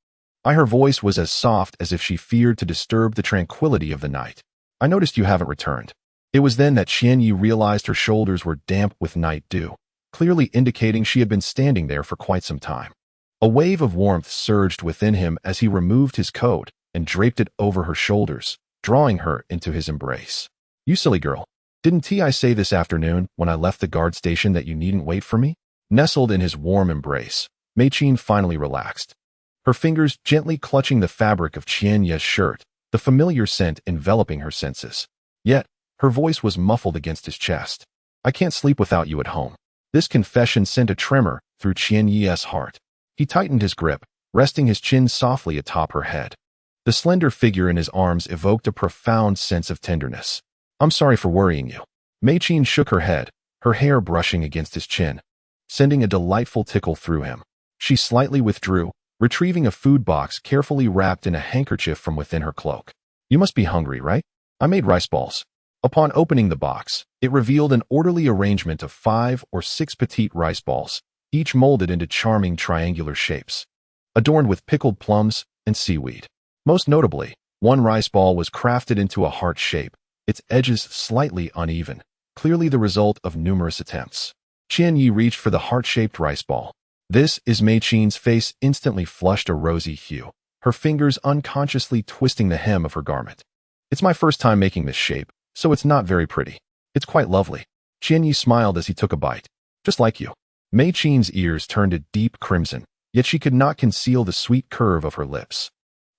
Her voice was as soft as if she feared to disturb the tranquility of the night. I noticed you haven't returned. It was then that Qianye realized her shoulders were damp with night dew, clearly indicating she had been standing there for quite some time. A wave of warmth surged within him as he removed his coat and draped it over her shoulders, drawing her into his embrace. You silly girl. Didn't I say this afternoon when I left the guard station that you needn't wait for me? Nestled in his warm embrace, Mei-chin finally relaxed, her fingers gently clutching the fabric of Qianye's shirt, the familiar scent enveloping her senses. Yet, her voice was muffled against his chest. I can't sleep without you at home. This confession sent a tremor through Qianye's heart. He tightened his grip, resting his chin softly atop her head. The slender figure in his arms evoked a profound sense of tenderness. I'm sorry for worrying you. Mei-chin shook her head, her hair brushing against his chin, sending a delightful tickle through him. She slightly withdrew, retrieving a food box carefully wrapped in a handkerchief from within her cloak. You must be hungry, right? I made rice balls. Upon opening the box, It revealed an orderly arrangement of 5 or 6 petite rice balls, each molded into charming triangular shapes, adorned with pickled plums and seaweed. Most notably, one rice ball was crafted into a heart shape, its edges slightly uneven, clearly the result of numerous attempts. Qianye reached for the heart-shaped rice ball. This is Mei Qin's face instantly flushed a rosy hue, her fingers unconsciously twisting the hem of her garment. It's my first time making this shape, so it's not very pretty. It's quite lovely. Qianye smiled as he took a bite. Just like you. Mei Qin's ears turned a deep crimson, yet she could not conceal the sweet curve of her lips.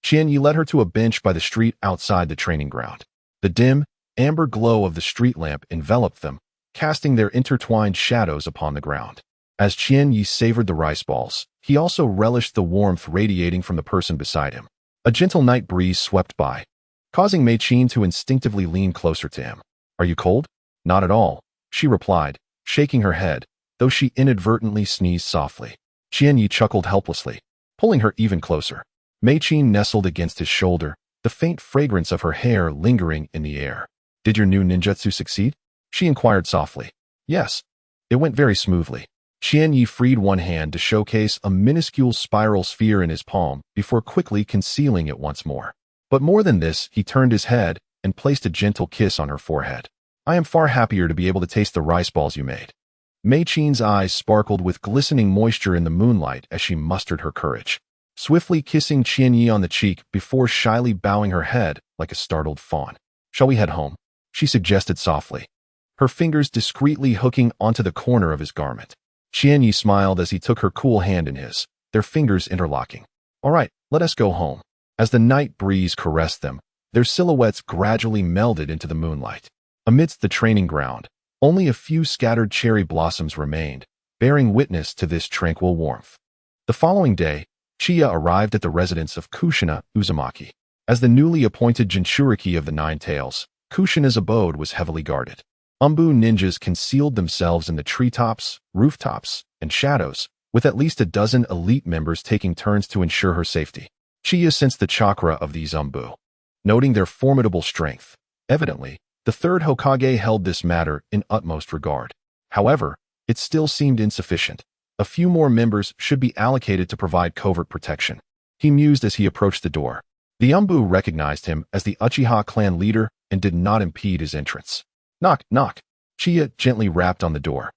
Qianye led her to a bench by the street outside the training ground. The dim, amber glow of the street lamp enveloped them, casting their intertwined shadows upon the ground. As Qianye savored the rice balls, he also relished the warmth radiating from the person beside him. A gentle night breeze swept by, causing Mei Qin to instinctively lean closer to him. Are you cold? Not at all, she replied, shaking her head, though she inadvertently sneezed softly. Qianye chuckled helplessly, pulling her even closer. Mei Qin nestled against his shoulder, the faint fragrance of her hair lingering in the air. Did your new ninjutsu succeed? She inquired softly. Yes. It went very smoothly. Qianye freed one hand to showcase a minuscule spiral sphere in his palm before quickly concealing it once more. But more than this, he turned his head and placed a gentle kiss on her forehead. I am far happier to be able to taste the rice balls you made. Mei Qin's eyes sparkled with glistening moisture in the moonlight as she mustered her courage, swiftly kissing Qianye on the cheek before shyly bowing her head like a startled fawn. Shall we head home? She suggested softly, her fingers discreetly hooking onto the corner of his garment. Qianye smiled as he took her cool hand in his, their fingers interlocking. All right, let us go home. As the night breeze caressed them, their silhouettes gradually melded into the moonlight. Amidst the training ground, only a few scattered cherry blossoms remained, bearing witness to this tranquil warmth. The following day, Chiya arrived at the residence of Kushina Uzumaki. As the newly appointed Jinchuriki of the Nine Tails, Kushina's abode was heavily guarded. Umbu ninjas concealed themselves in the treetops, rooftops, and shadows, with at least a dozen elite members taking turns to ensure her safety. Chiya sensed the chakra of these Umbu, noting their formidable strength. Evidently, the third Hokage held this matter in utmost regard. However, it still seemed insufficient. A few more members should be allocated to provide covert protection. He mused as he approached the door. The Umbu recognized him as the Uchiha clan leader and did not impede his entrance. Knock, knock. Chiya gently rapped on the door.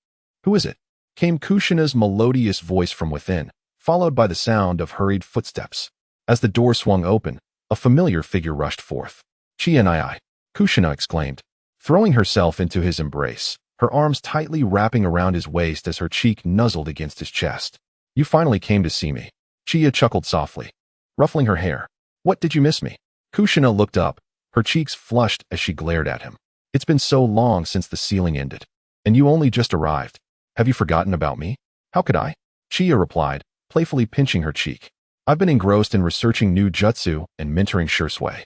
Who is it? Came Kushina's melodious voice from within, followed by the sound of hurried footsteps. As the door swung open, a familiar figure rushed forth. Chiya, Kushina exclaimed, throwing herself into his embrace, her arms tightly wrapping around his waist as her cheek nuzzled against his chest. You finally came to see me. Chiya chuckled softly, ruffling her hair. What did you miss me? Kushina looked up, her cheeks flushed as she glared at him. It's been so long since the sealing ended, and you only just arrived. Have you forgotten about me? How could I? Chiya replied, playfully pinching her cheek. I've been engrossed in researching new jutsu and mentoring Shursui.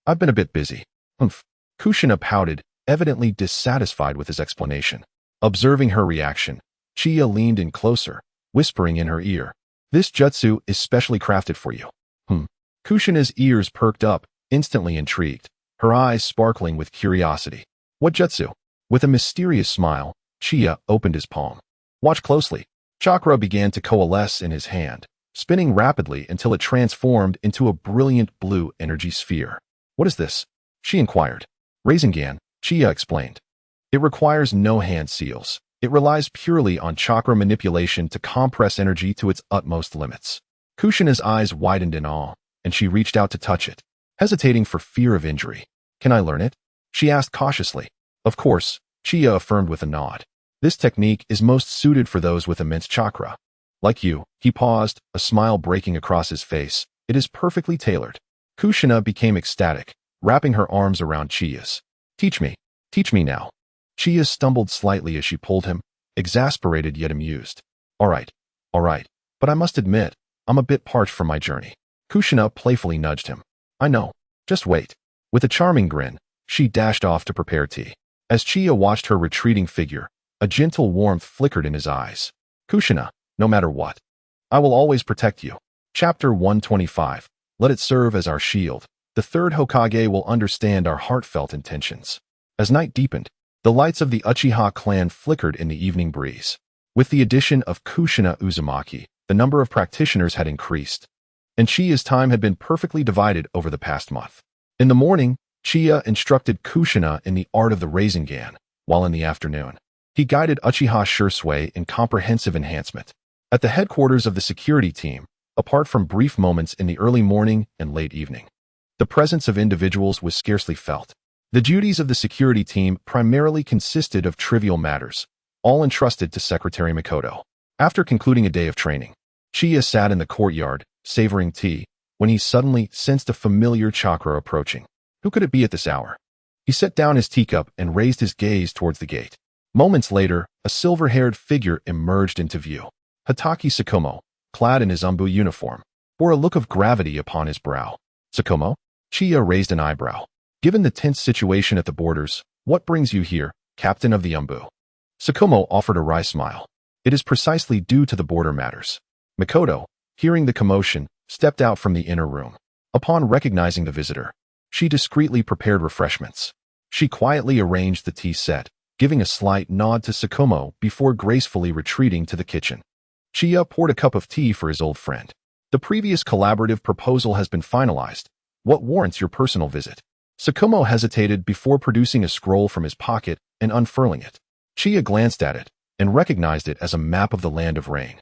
I've been a bit busy. Humph. Kushina pouted, evidently dissatisfied with his explanation. Observing her reaction, Chiya leaned in closer, whispering in her ear. This jutsu is specially crafted for you. Kushina's ears perked up, instantly intrigued, her eyes sparkling with curiosity. What jutsu? With a mysterious smile, Chiya opened his palm. Watch closely. Chakra began to coalesce in his hand, spinning rapidly until it transformed into a brilliant blue energy sphere. What is this? She inquired. Rasengan, Chiya explained. It requires no hand seals. It relies purely on chakra manipulation to compress energy to its utmost limits. Kushina's eyes widened in awe, and she reached out to touch it, hesitating for fear of injury. Can I learn it? She asked cautiously. Of course, Chiya affirmed with a nod. This technique is most suited for those with immense chakra. Like you, he paused, a smile breaking across his face. It is perfectly tailored. Kushina became ecstatic, wrapping her arms around Chiya's. Teach me now. Chiya stumbled slightly as she pulled him, exasperated yet amused. All right, but I must admit, I'm a bit parched from my journey. Kushina playfully nudged him. I know, just wait. With a charming grin, she dashed off to prepare tea. As Chiya watched her retreating figure, a gentle warmth flickered in his eyes. Kushina, no matter what, I will always protect you. Chapter 125. Let it serve as our shield. The third Hokage will understand our heartfelt intentions. As night deepened, The lights of the Uchiha clan flickered in the evening breeze. With the addition of Kushina Uzumaki, the number of practitioners had increased, and Chiya's time had been perfectly divided over the past month. In the morning, Chiya instructed Kushina in the art of the Rasengan, while in the afternoon, he guided Uchiha Shursui in comprehensive enhancement. At the headquarters of the security team, apart from brief moments in the early morning and late evening, the presence of individuals was scarcely felt. The duties of the security team primarily consisted of trivial matters, all entrusted to Secretary Mikoto. After concluding a day of training, Chiya sat in the courtyard, savoring tea, when he suddenly sensed a familiar chakra approaching. Who could it be at this hour? He set down his teacup and raised his gaze towards the gate. Moments later, a silver-haired figure emerged into view. Hatake Tsukumo, clad in his umbu uniform, bore a look of gravity upon his brow. Tsukumo? Chiya raised an eyebrow. Given the tense situation at the borders, what brings you here, captain of the umbu? Tsukumo offered a wry smile. It is precisely due to the border matters. Mikoto, hearing the commotion, stepped out from the inner room. Upon recognizing the visitor, she discreetly prepared refreshments. She quietly arranged the tea set, giving a slight nod to Tsukumo before gracefully retreating to the kitchen. Chiya poured a cup of tea for his old friend. The previous collaborative proposal has been finalized. What warrants your personal visit? Tsukumo hesitated before producing a scroll from his pocket and unfurling it. Chiya glanced at it and recognized it as a map of the Land of Rain,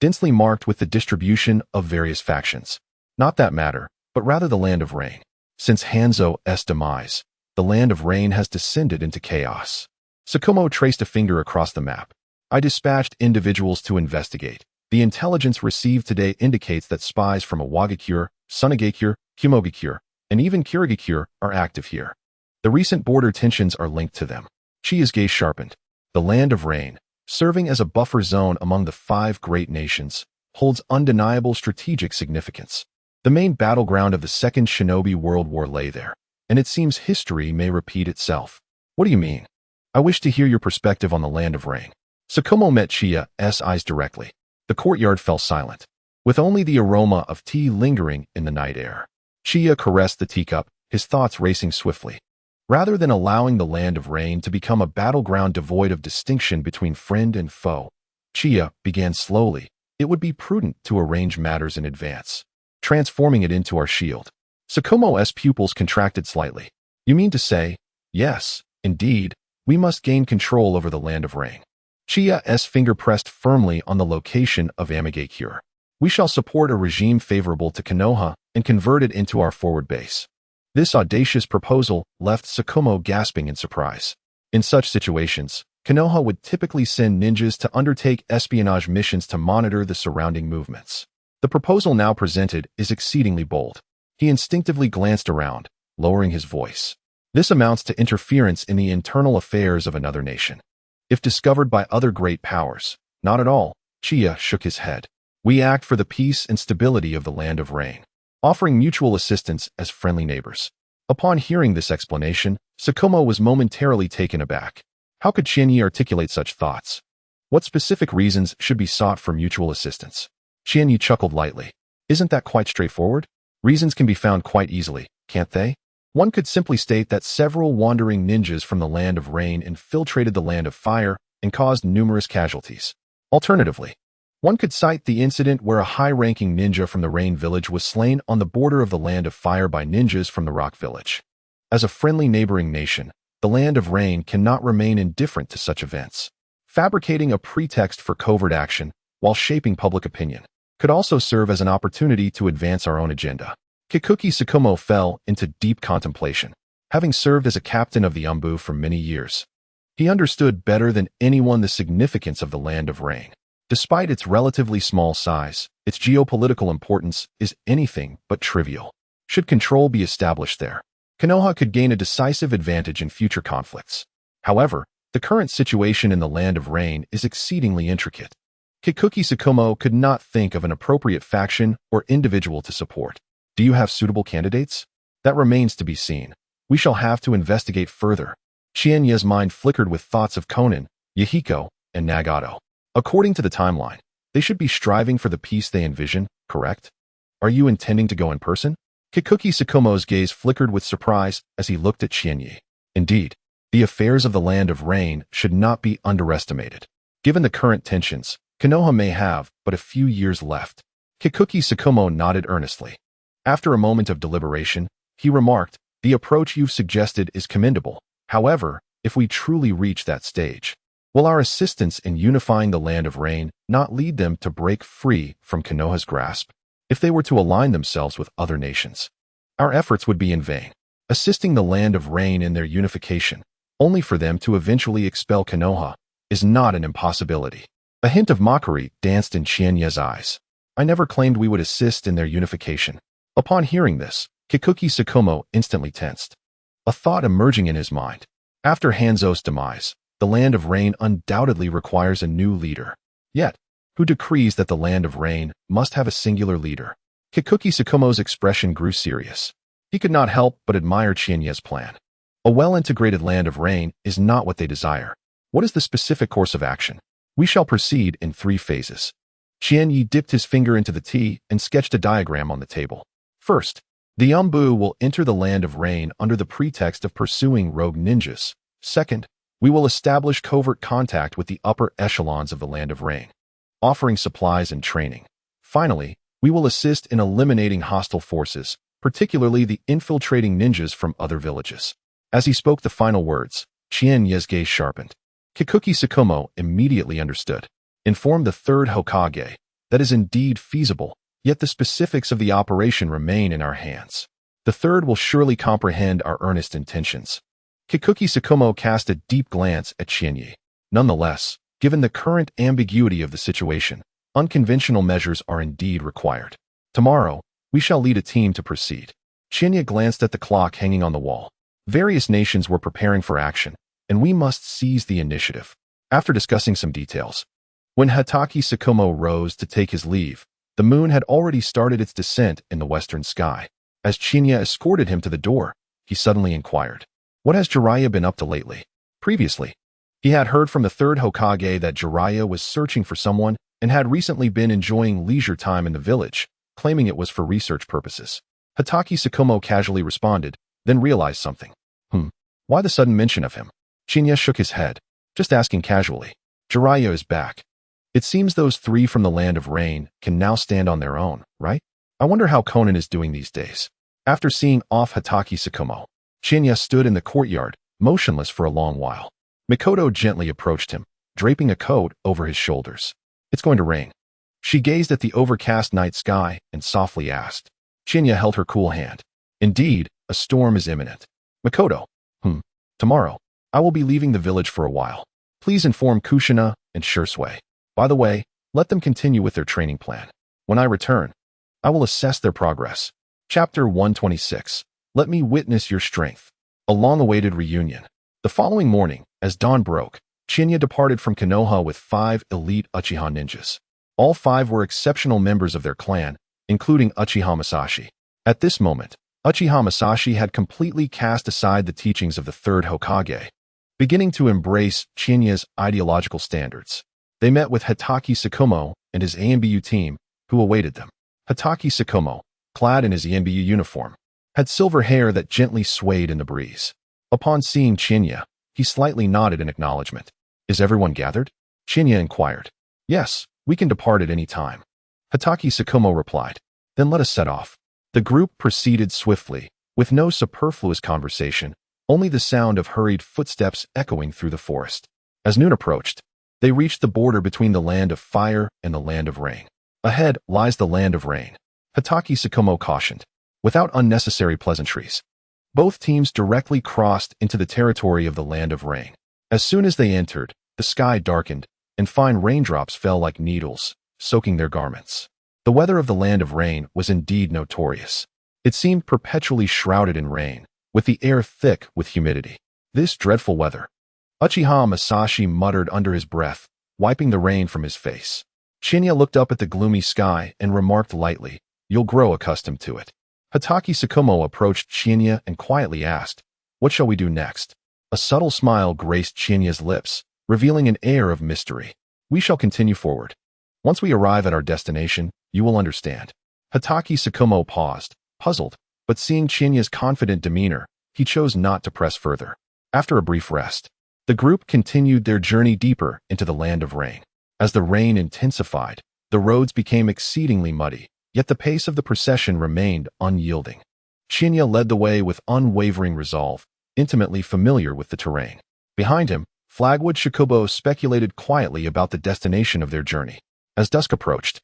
densely marked with the distribution of various factions. Not that matter, but rather the Land of Rain. Since Hanzo's demise, the Land of Rain has descended into chaos. Tsukumo traced a finger across the map. I dispatched individuals to investigate. The intelligence received today indicates that spies from Awagakure, Tsunade, Humogakure, and even Kirigakure are active here. The recent border tensions are linked to them. Chiya's gaze sharpened. The Land of Rain, serving as a buffer zone among the 5 great nations, holds undeniable strategic significance. The main battleground of the Second Shinobi World War lay there, and it seems history may repeat itself. What do you mean? I wish to hear your perspective on the Land of Rain. Tsukumo met Chiya's eyes directly. The courtyard fell silent, with only the aroma of tea lingering in the night air. Chiya caressed the teacup, his thoughts racing swiftly. Rather than allowing the Land of Rain to become a battleground devoid of distinction between friend and foe, Chiya began slowly. It would be prudent to arrange matters in advance, transforming it into our shield. Tsukumo's pupils contracted slightly. You mean to say, yes, indeed, we must gain control over the Land of Rain. Chiya's finger pressed firmly on the location of Amigakure. We shall support a regime favorable to Konoha and convert it into our forward base. This audacious proposal left Tsukumo gasping in surprise. In such situations, Konoha would typically send ninjas to undertake espionage missions to monitor the surrounding movements. The proposal now presented is exceedingly bold. He instinctively glanced around, lowering his voice. This amounts to interference in the internal affairs of another nation. If discovered by other great powers, not at all, Chiya shook his head. We act for the peace and stability of the Land of Rain, offering mutual assistance as friendly neighbors. Upon hearing this explanation, Tsukumo was momentarily taken aback. How could Qianye articulate such thoughts? What specific reasons should be sought for mutual assistance? Qianye chuckled lightly. Isn't that quite straightforward? Reasons can be found quite easily, can't they? One could simply state that several wandering ninjas from the Land of Rain infiltrated the Land of Fire and caused numerous casualties. Alternatively, one could cite the incident where a high-ranking ninja from the Rain Village was slain on the border of the Land of Fire by ninjas from the Rock Village. As a friendly neighboring nation, the Land of Rain cannot remain indifferent to such events. Fabricating a pretext for covert action while shaping public opinion could also serve as an opportunity to advance our own agenda. Kikuki Tsukumo fell into deep contemplation. Having served as a captain of the umbu for many years, he understood better than anyone the significance of the Land of Rain. Despite its relatively small size, its geopolitical importance is anything but trivial. Should control be established there, Konoha could gain a decisive advantage in future conflicts. However, the current situation in the Land of Rain is exceedingly intricate. Kikuki Tsukumo could not think of an appropriate faction or individual to support. Do you have suitable candidates? That remains to be seen. We shall have to investigate further. Qianye's mind flickered with thoughts of Konan, Yahiko, and Nagato. According to the timeline, they should be striving for the peace they envision, correct? Are you intending to go in person? Kikuki Tsukumo's gaze flickered with surprise as he looked at Qianye. Indeed, The affairs of the Land of Rain should not be underestimated. Given the current tensions, Konoha may have but a few years left. Kikuki Tsukumo nodded earnestly. After a moment of deliberation, he remarked, "The approach you've suggested is commendable. However, if we truly reach that stage, will our assistance in unifying the Land of Rain not lead them to break free from Konoha's grasp? If they were to align themselves with other nations, our efforts would be in vain, assisting the Land of Rain in their unification, only for them to eventually expel Konoha, is not an impossibility." A hint of mockery danced in Qianye's eyes. "I never claimed we would assist in their unification." Upon hearing this, Kikuki Tsukumo instantly tensed, a thought emerging in his mind. After Hanzo's demise, the Land of Rain undoubtedly requires a new leader. Yet, who decrees that the Land of Rain must have a singular leader? Kikuki Tsukumo's expression grew serious. He could not help but admire Qianye's plan. A well-integrated Land of Rain is not what they desire. What is the specific course of action? We shall proceed in 3 phases. Qianye dipped his finger into the tea and sketched a diagram on the table. First, the Umbu will enter the Land of Rain under the pretext of pursuing rogue ninjas. Second, we will establish covert contact with the upper echelons of the Land of Rain, offering supplies and training. Finally, we will assist in eliminating hostile forces, particularly the infiltrating ninjas from other villages. As he spoke the final words, Qianye's gaze sharpened. Kikuki Tsukumo immediately understood. Inform the third Hokage. That is indeed feasible, yet the specifics of the operation remain in our hands. The third will surely comprehend our earnest intentions. Kikuki Tsukumo cast a deep glance at Qianye. Nonetheless, given the current ambiguity of the situation, unconventional measures are indeed required. Tomorrow, we shall lead a team to proceed. Qianye glanced at the clock hanging on the wall. Various nations were preparing for action, and we must seize the initiative. After discussing some details, when Hatake Tsukumo rose to take his leave, the moon had already started its descent in the western sky. As Qianye escorted him to the door, he suddenly inquired, "What has Jiraiya been up to lately?" Previously, he had heard from the third Hokage that Jiraiya was searching for someone and had recently been enjoying leisure time in the village, claiming it was for research purposes. Hatake Tsukumo casually responded, then realized something. Why the sudden mention of him? Qianye shook his head, just asking casually. Jiraiya is back. It seems those 3 from the Land of Rain can now stand on their own, right? I wonder how Conan is doing these days. After seeing off Hatake Tsukumo, Qianye stood in the courtyard, motionless for a long while. Mikoto gently approached him, draping a coat over his shoulders. "It's going to rain." She gazed at the overcast night sky and softly asked. Qianye held her cool hand. "Indeed, a storm is imminent." "Mikoto." Tomorrow, I will be leaving the village for a while. Please inform Kushina and Shursui. By the way, let them continue with their training plan. When I return, I will assess their progress." Chapter 126. Let me witness your strength. A long-awaited reunion. The following morning, as dawn broke, Chinya departed from Konoha with 5 elite Uchiha ninjas. All 5 were exceptional members of their clan, including Uchiha Masashi. At this moment, Uchiha Masashi had completely cast aside the teachings of the third Hokage, beginning to embrace Chinya's ideological standards. They met with Hatake Tsukumo and his AMBU team, who awaited them. Hatake Tsukumo, clad in his AMBU uniform, had silver hair that gently swayed in the breeze. Upon seeing Chinya, he slightly nodded in acknowledgement. "Is everyone gathered?" Chinya inquired. "Yes, we can depart at any time." Hatake Tsukumo replied. "Then let us set off." The group proceeded swiftly, with no superfluous conversation, only the sound of hurried footsteps echoing through the forest. As noon approached, they reached the border between the Land of Fire and the Land of Rain. Ahead lies the Land of Rain, Hatake Tsukumo cautioned, without unnecessary pleasantries. Both teams directly crossed into the territory of the Land of Rain. As soon as they entered, the sky darkened, and fine raindrops fell like needles, soaking their garments. The weather of the Land of Rain was indeed notorious. It seemed perpetually shrouded in rain, with the air thick with humidity. This dreadful weather. Uchiha Masashi muttered under his breath, wiping the rain from his face. Chinya looked up at the gloomy sky and remarked lightly, "You'll grow accustomed to it." Hatake Tsukumo approached Chinya and quietly asked, "What shall we do next?" A subtle smile graced Chinya's lips, revealing an air of mystery. "We shall continue forward. Once we arrive at our destination, you will understand." Hatake Tsukumo paused, puzzled, but seeing Chinya's confident demeanor, he chose not to press further. After a brief rest, the group continued their journey deeper into the land of rain. As the rain intensified, the roads became exceedingly muddy, yet the pace of the procession remained unyielding. Chiya led the way with unwavering resolve, intimately familiar with the terrain. Behind him, Flagwood Shikubo speculated quietly about the destination of their journey. As dusk approached,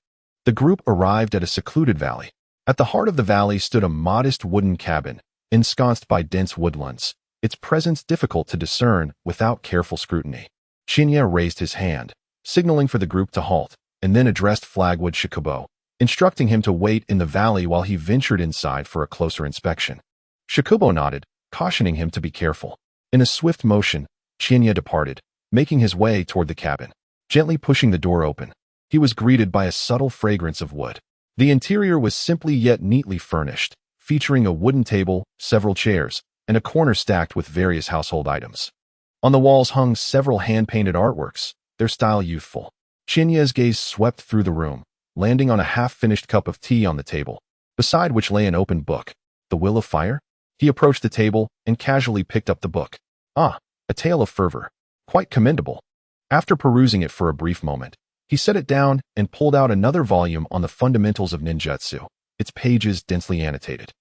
the group arrived at a secluded valley. At the heart of the valley stood a modest wooden cabin, ensconced by dense woodlands, its presence difficult to discern without careful scrutiny. Chiya raised his hand, signaling for the group to halt, and then addressed Flagwood Shikubo, instructing him to wait in the valley while he ventured inside for a closer inspection. Shikubo nodded, cautioning him to be careful. In a swift motion, Chiya departed, making his way toward the cabin. Gently pushing the door open, he was greeted by a subtle fragrance of wood. The interior was simply yet neatly furnished, featuring a wooden table, several chairs, and a corner stacked with various household items. On the walls hung several hand-painted artworks, their style youthful. Chiya's gaze swept through the room, landing on a half-finished cup of tea on the table, beside which lay an open book. The Will of Fire? He approached the table and casually picked up the book. Ah, a tale of fervor. Quite commendable. After perusing it for a brief moment, he set it down and pulled out another volume on the fundamentals of ninjutsu, its pages densely annotated.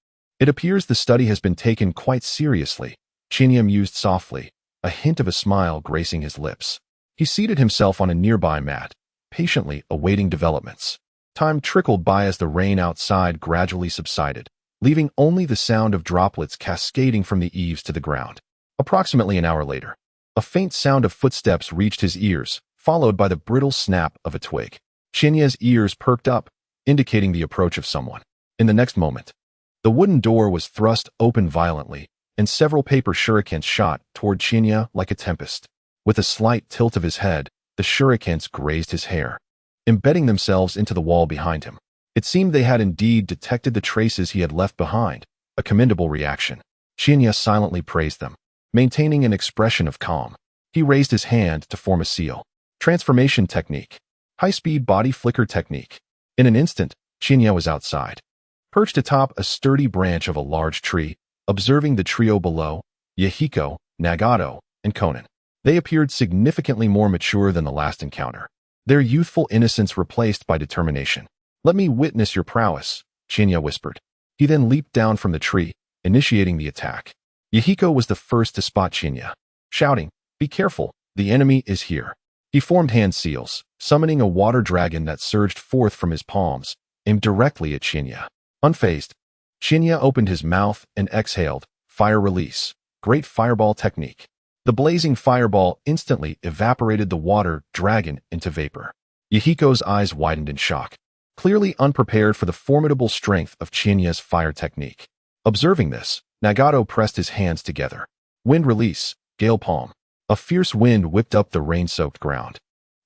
It appears the study has been taken quite seriously, Chiya mused softly, a hint of a smile gracing his lips. He seated himself on a nearby mat, patiently awaiting developments. Time trickled by as the rain outside gradually subsided, leaving only the sound of droplets cascading from the eaves to the ground. Approximately an hour later, a faint sound of footsteps reached his ears, followed by the brittle snap of a twig. Chiya's ears perked up, indicating the approach of someone. In the next moment, the wooden door was thrust open violently, and several paper shurikens shot toward Chiya like a tempest. With a slight tilt of his head, the shurikens grazed his hair, embedding themselves into the wall behind him. It seemed they had indeed detected the traces he had left behind, a commendable reaction. Chiya silently praised them, maintaining an expression of calm. He raised his hand to form a seal. Transformation technique. High-speed body flicker technique. In an instant, Chiya was outside. Perched atop a sturdy branch of a large tree, observing the trio below, Yahiko, Nagato, and Konan. They appeared significantly more mature than the last encounter, their youthful innocence replaced by determination. "Let me witness your prowess," Chiya whispered. He then leaped down from the tree, initiating the attack. Yahiko was the first to spot Chiya, shouting, "Be careful, the enemy is here." He formed hand seals, summoning a water dragon that surged forth from his palms, aimed directly at Chiya. Unfazed, Chiya opened his mouth and exhaled, "Fire release, great fireball technique." The blazing fireball instantly evaporated the water dragon into vapor. Yahiko's eyes widened in shock, clearly unprepared for the formidable strength of Chiya's fire technique. Observing this, Nagato pressed his hands together. Wind release, gale palm. A fierce wind whipped up the rain-soaked ground,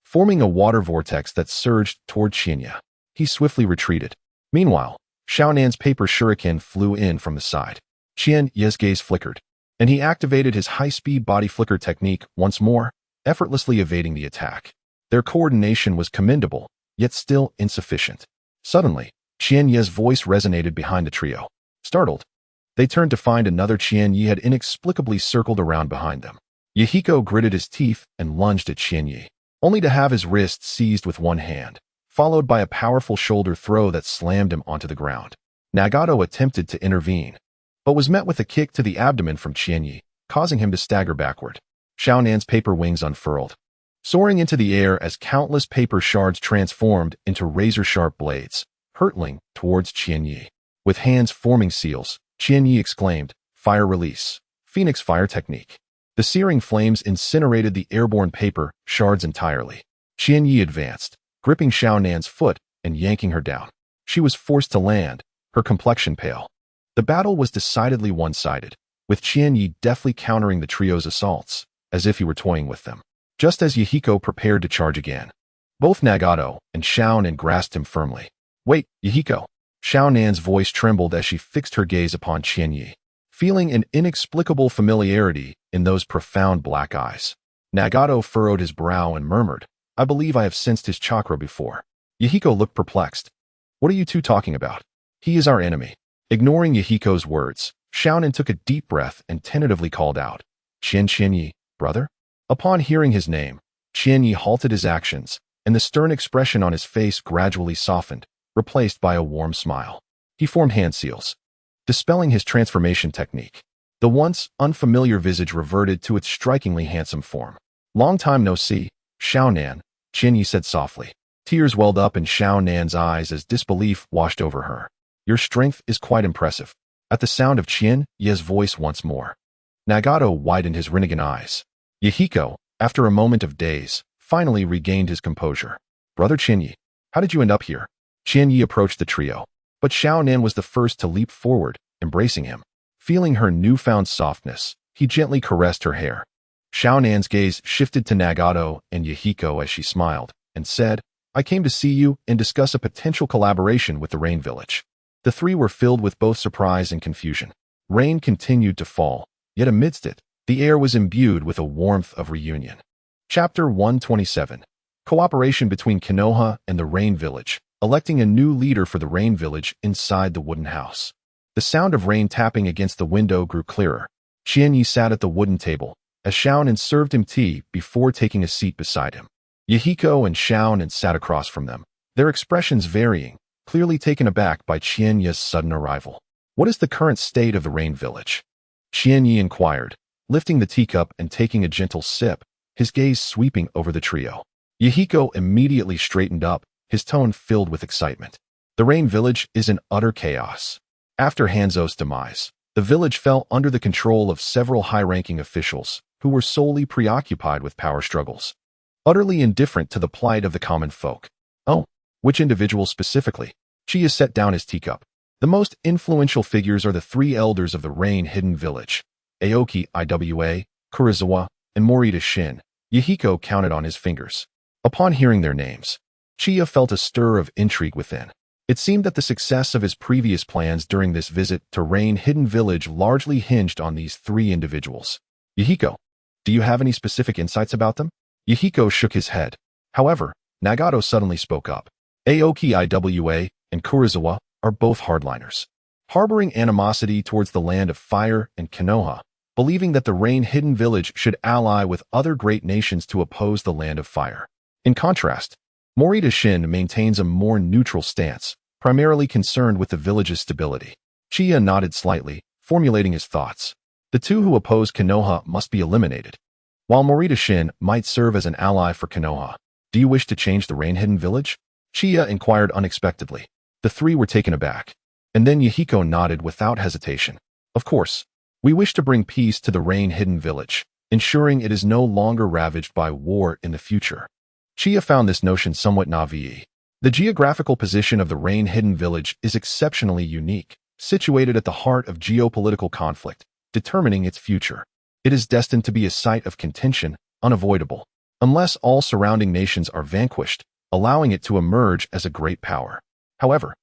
forming a water vortex that surged toward Chiya. He swiftly retreated. Meanwhile, Xiaonan's paper shuriken flew in from the side. Chiya's gaze flickered, and he activated his high-speed body flicker technique once more, effortlessly evading the attack. Their coordination was commendable, yet still insufficient. Suddenly, Chiya's voice resonated behind the trio. Startled, they turned to find another Chiya had inexplicably circled around behind them. Yahiko gritted his teeth and lunged at Chiya, only to have his wrist seized with one hand, followed by a powerful shoulder throw that slammed him onto the ground. Nagato attempted to intervene, but was met with a kick to the abdomen from Chiya, causing him to stagger backward. Xiaonan's paper wings unfurled, soaring into the air as countless paper shards transformed into razor-sharp blades, hurtling towards Chiya. With hands forming seals, Chiya exclaimed, "Fire release, Phoenix fire technique." The searing flames incinerated the airborne paper shards entirely. Chiya advanced, gripping Xiaonan's foot and yanking her down. She was forced to land, her complexion pale. The battle was decidedly one-sided, with Chiya deftly countering the trio's assaults, as if he were toying with them. Just as Yahiko prepared to charge again, both Nagato and Xiaonan grasped him firmly. "Wait, Yahiko." Xiaonan's voice trembled as she fixed her gaze upon Chiya, feeling an inexplicable familiarity in those profound black eyes. Nagato furrowed his brow and murmured, "I believe I have sensed his chakra before." Yahiko looked perplexed. "What are you two talking about?" "He is our enemy." Ignoring Yahiko's words, Xiaonan took a deep breath and tentatively called out, Qianye, brother? Upon hearing his name, Qianye halted his actions, and the stern expression on his face gradually softened, replaced by a warm smile. He formed hand seals, dispelling his transformation technique. The once unfamiliar visage reverted to its strikingly handsome form. Long time no see, Xiao Nan, Qianye said softly. Tears welled up in Xiao Nan's eyes as disbelief washed over her. Your strength is quite impressive. At the sound of Qianye's voice once more, Nagato widened his Rinnegan eyes. Yahiko, after a moment of daze, finally regained his composure. Brother Qianye, how did you end up here? Qianye approached the trio, but Xiao Nan was the first to leap forward, embracing him. Feeling her newfound softness, he gently caressed her hair. Xiao Nan's gaze shifted to Nagato and Yahiko as she smiled, and said, I came to see you and discuss a potential collaboration with the Rain Village. The three were filled with both surprise and confusion. Rain continued to fall, yet amidst it, the air was imbued with a warmth of reunion. Chapter 127. Cooperation between Konoha and the Rain Village, electing a new leader for the Rain Village inside the wooden house. The sound of rain tapping against the window grew clearer. Qianye sat at the wooden table, as Xiaonan served him tea before taking a seat beside him. Yahiko and Xiaonan sat across from them, their expressions varying, clearly taken aback by Qianye's sudden arrival. What is the current state of the Rain Village? Qianye inquired, lifting the teacup and taking a gentle sip, his gaze sweeping over the trio. Yahiko immediately straightened up, his tone filled with excitement. The Rain Village is in utter chaos. After Hanzo's demise, the village fell under the control of several high-ranking officials who were solely preoccupied with power struggles, utterly indifferent to the plight of the common folk. Oh, which individuals specifically? Chiya set down his teacup. The most influential figures are the three elders of the Rain Hidden Village, Aoki Iwa, Kurizawa, and Morita Shin. Yahiko counted on his fingers. Upon hearing their names, Chiya felt a stir of intrigue within. It seemed that the success of his previous plans during this visit to Rain Hidden Village largely hinged on these three individuals. Yahiko, do you have any specific insights about them? Yahiko shook his head. However, Nagato suddenly spoke up. Aoki Iwa and Kurizawa are both hardliners, harboring animosity towards the land of fire and Konoha, believing that the Rain Hidden Village should ally with other great nations to oppose the land of fire. In contrast, Morita Shin maintains a more neutral stance, primarily concerned with the village's stability. Chiya nodded slightly, formulating his thoughts. The two who oppose Konoha must be eliminated. While Morita Shin might serve as an ally for Konoha, do you wish to change the Rain Hidden Village? Chiya inquired unexpectedly. The three were taken aback. And then Yahiko nodded without hesitation. Of course, we wish to bring peace to the Rain Hidden Village, ensuring it is no longer ravaged by war in the future. Chiya found this notion somewhat naive. The geographical position of the Rain Hidden Village is exceptionally unique, situated at the heart of geopolitical conflict, determining its future. It is destined to be a site of contention, unavoidable, unless all surrounding nations are vanquished, allowing it to emerge as a great power. However,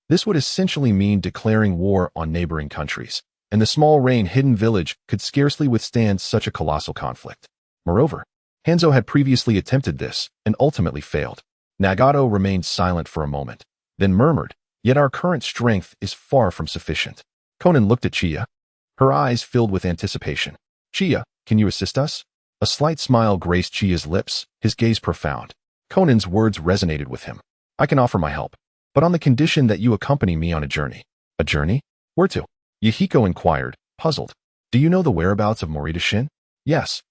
this would essentially mean declaring war on neighboring countries, and the small Rain Hidden Village could scarcely withstand such a colossal conflict. Moreover, Hanzo had previously attempted this and ultimately failed. Nagato remained silent for a moment, then murmured, yet our current strength is far from sufficient. Conan looked at Chiya, her eyes filled with anticipation. Chiya, can you assist us? A slight smile graced Chiya's lips, his gaze profound. Conan's words resonated with him. I can offer my help, but on the condition that you accompany me on a journey. A journey? Where to? Yahiko inquired, puzzled. Do you know the whereabouts of Morita Shin? Yes.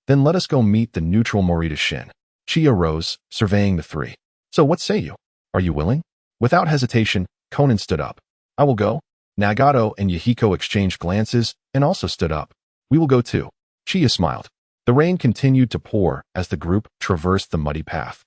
Then let us go meet the neutral Morita Shin. Chiya rose, surveying the three. So what say you? Are you willing? Without hesitation, Conan stood up. I will go. Nagato and Yahiko exchanged glances and also stood up. We will go too. Chiya smiled. The rain continued to pour as the group traversed the muddy path.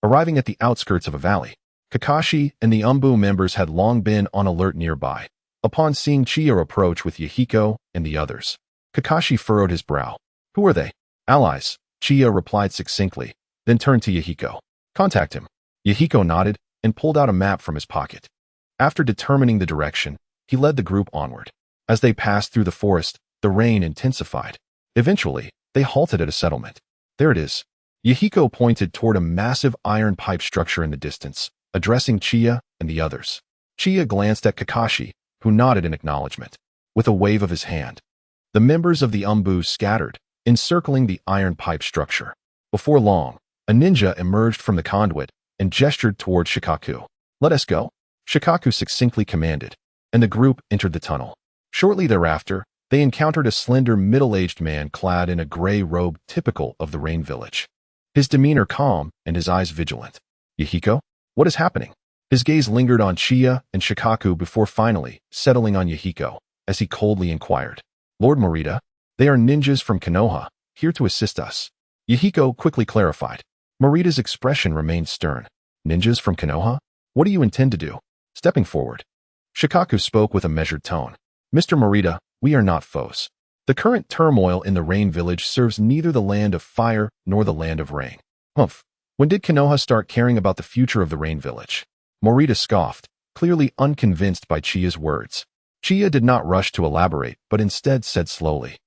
Arriving at the outskirts of a valley, Kakashi and the Umbu members had long been on alert nearby. Upon seeing Chiya approach with Yahiko and the others, Kakashi furrowed his brow. Who are they? Allies, Chiya replied succinctly, then turned to Yahiko. Contact him. Yahiko nodded and pulled out a map from his pocket. After determining the direction, he led the group onward. As they passed through the forest, the rain intensified. Eventually, they halted at a settlement. There it is. Yahiko pointed toward a massive iron pipe structure in the distance, addressing Chiya and the others. Chiya glanced at Kakashi, who nodded in acknowledgement. With a wave of his hand, the members of the Umbu scattered, encircling the iron pipe structure. Before long, a ninja emerged from the conduit and gestured toward Shikaku. "Let us go," Shikaku succinctly commanded, and the group entered the tunnel. Shortly thereafter, they encountered a slender, middle-aged man clad in a gray robe typical of the Rain Village. His demeanor calm and his eyes vigilant. "Yahiko? What is happening?" His gaze lingered on Chiya and Shikaku before finally settling on Yahiko, as he coldly inquired. "Lord Morita, they are ninjas from Konoha, here to assist us," Yahiko quickly clarified. Morita's expression remained stern. "Ninjas from Konoha? What do you intend to do?" Stepping forward, Shikaku spoke with a measured tone. "Mr. Morita, we are not foes. The current turmoil in the Rain Village serves neither the land of fire nor the land of rain." "Humph. When did Konoha start caring about the future of the Rain Village?" Morita scoffed, clearly unconvinced by Chiya's words. Chiya did not rush to elaborate, but instead said slowly,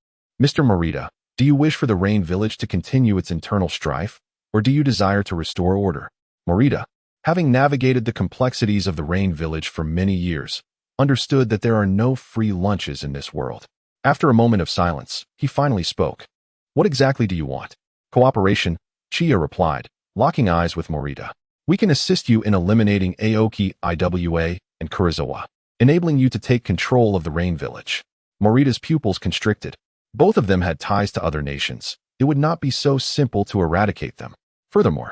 "Mr. Morita, do you wish for the Rain Village to continue its internal strife, or do you desire to restore order?" Morita, having navigated the complexities of the Rain Village for many years, understood that there are no free lunches in this world. After a moment of silence, he finally spoke. "What exactly do you want?" "Cooperation," Chiya replied, locking eyes with Morita. "We can assist you in eliminating Aoki, Iwa, and Kurosawa, enabling you to take control of the Rain Village." Morita's pupils constricted. Both of them had ties to other nations. It would not be so simple to eradicate them. Furthermore,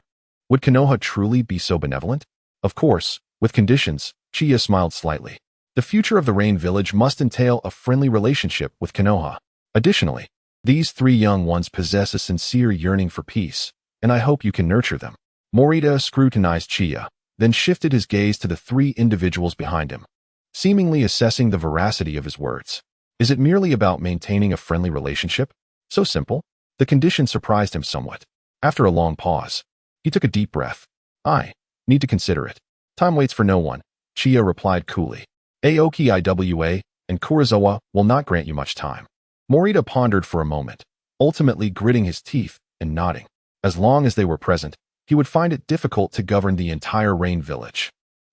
would Konoha truly be so benevolent? Of course, with conditions, Chiya smiled slightly. The future of the Rain Village must entail a friendly relationship with Konoha. Additionally, these three young ones possess a sincere yearning for peace, and I hope you can nurture them. Morita scrutinized Chiya, then shifted his gaze to the three individuals behind him, seemingly assessing the veracity of his words. Is it merely about maintaining a friendly relationship? So simple? The condition surprised him somewhat. After a long pause, he took a deep breath. "I need to consider it." "Time waits for no one," Chiya replied coolly. "Aoki, Iwa, and Kurosawa will not grant you much time." Morita pondered for a moment, ultimately gritting his teeth and nodding. As long as they were present, he would find it difficult to govern the entire Rain Village.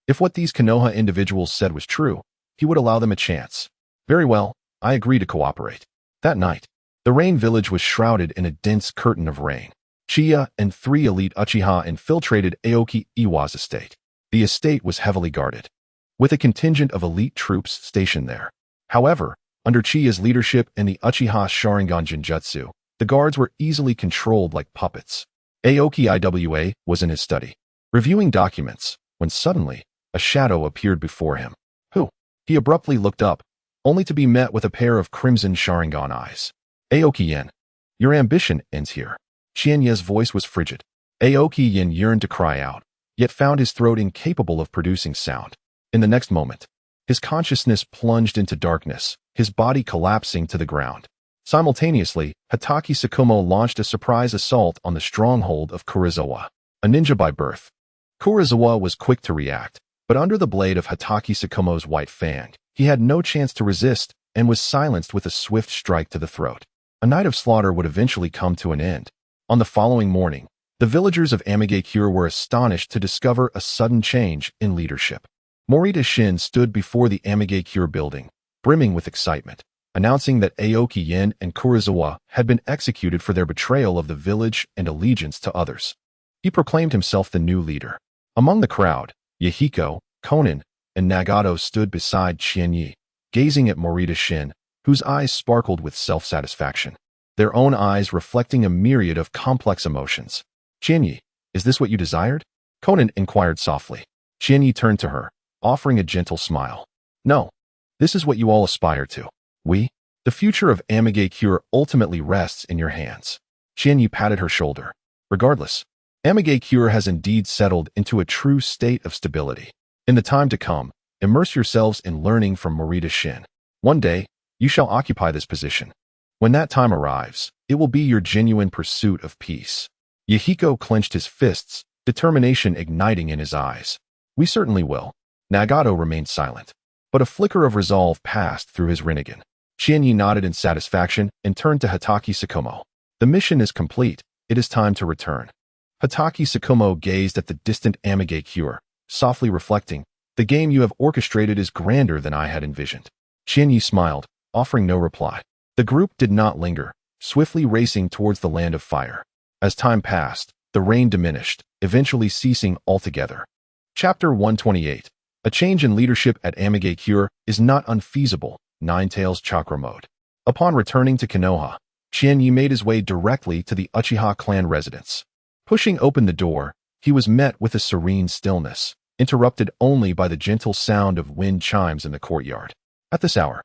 If what these Konoha individuals said was true, he would allow them a chance. "Very well, I agree to cooperate." That night, the Rain Village was shrouded in a dense curtain of rain. Chiya and three elite Uchiha infiltrated Aoki Iwa's estate. The estate was heavily guarded, with a contingent of elite troops stationed there. However, under Chiya's leadership and the Uchiha Sharingan Genjutsu, the guards were easily controlled like puppets. Aoki Iwa was in his study, reviewing documents, when suddenly, a shadow appeared before him. "Who?" He abruptly looked up, only to be met with a pair of crimson Sharingan eyes. "Aoki Yen, your ambition ends here." Qianye's voice was frigid. Aoki Yen yearned to cry out, yet found his throat incapable of producing sound. In the next moment, his consciousness plunged into darkness, his body collapsing to the ground. Simultaneously, Hatake Tsukumo launched a surprise assault on the stronghold of Kurosawa. A ninja by birth, Kurosawa was quick to react, but under the blade of Hatake Tsukumo's white fang, he had no chance to resist and was silenced with a swift strike to the throat. A night of slaughter would eventually come to an end. On the following morning, the villagers of Amigakure were astonished to discover a sudden change in leadership. Morita Shin stood before the Amigakure building, brimming with excitement, announcing that Aoki Yen and Kurosawa had been executed for their betrayal of the village and allegiance to others. He proclaimed himself the new leader. Among the crowd, Yahiko, Konan, and Nagato stood beside Qianye, gazing at Morita Shin, whose eyes sparkled with self-satisfaction, their own eyes reflecting a myriad of complex emotions. "Qianye, is this what you desired?" Konan inquired softly. Qianye turned to her, offering a gentle smile. "No, this is what you all aspire to. The future of Amigakure ultimately rests in your hands." Qianye patted her shoulder. "Regardless, Amigakure has indeed settled into a true state of stability. In the time to come, immerse yourselves in learning from Morita Shin. One day, you shall occupy this position. When that time arrives, it will be your genuine pursuit of peace." Yahiko clenched his fists, determination igniting in his eyes. "We certainly will." Nagato remained silent, but a flicker of resolve passed through his Rinnegan. Qianye nodded in satisfaction and turned to Hatake Tsukumo. "The mission is complete. It is time to return." Hatake Tsukumo gazed at the distant Amigakure, softly reflecting, "The game you have orchestrated is grander than I had envisioned." Qianye smiled, offering no reply. The group did not linger, swiftly racing towards the land of fire. As time passed, the rain diminished, eventually ceasing altogether. Chapter 128. A change in leadership at Amigakure is not unfeasible. Ninetales Chakra Mode. Upon returning to Konoha, Qianye made his way directly to the Uchiha clan residence. Pushing open the door, he was met with a serene stillness, interrupted only by the gentle sound of wind chimes in the courtyard. At this hour,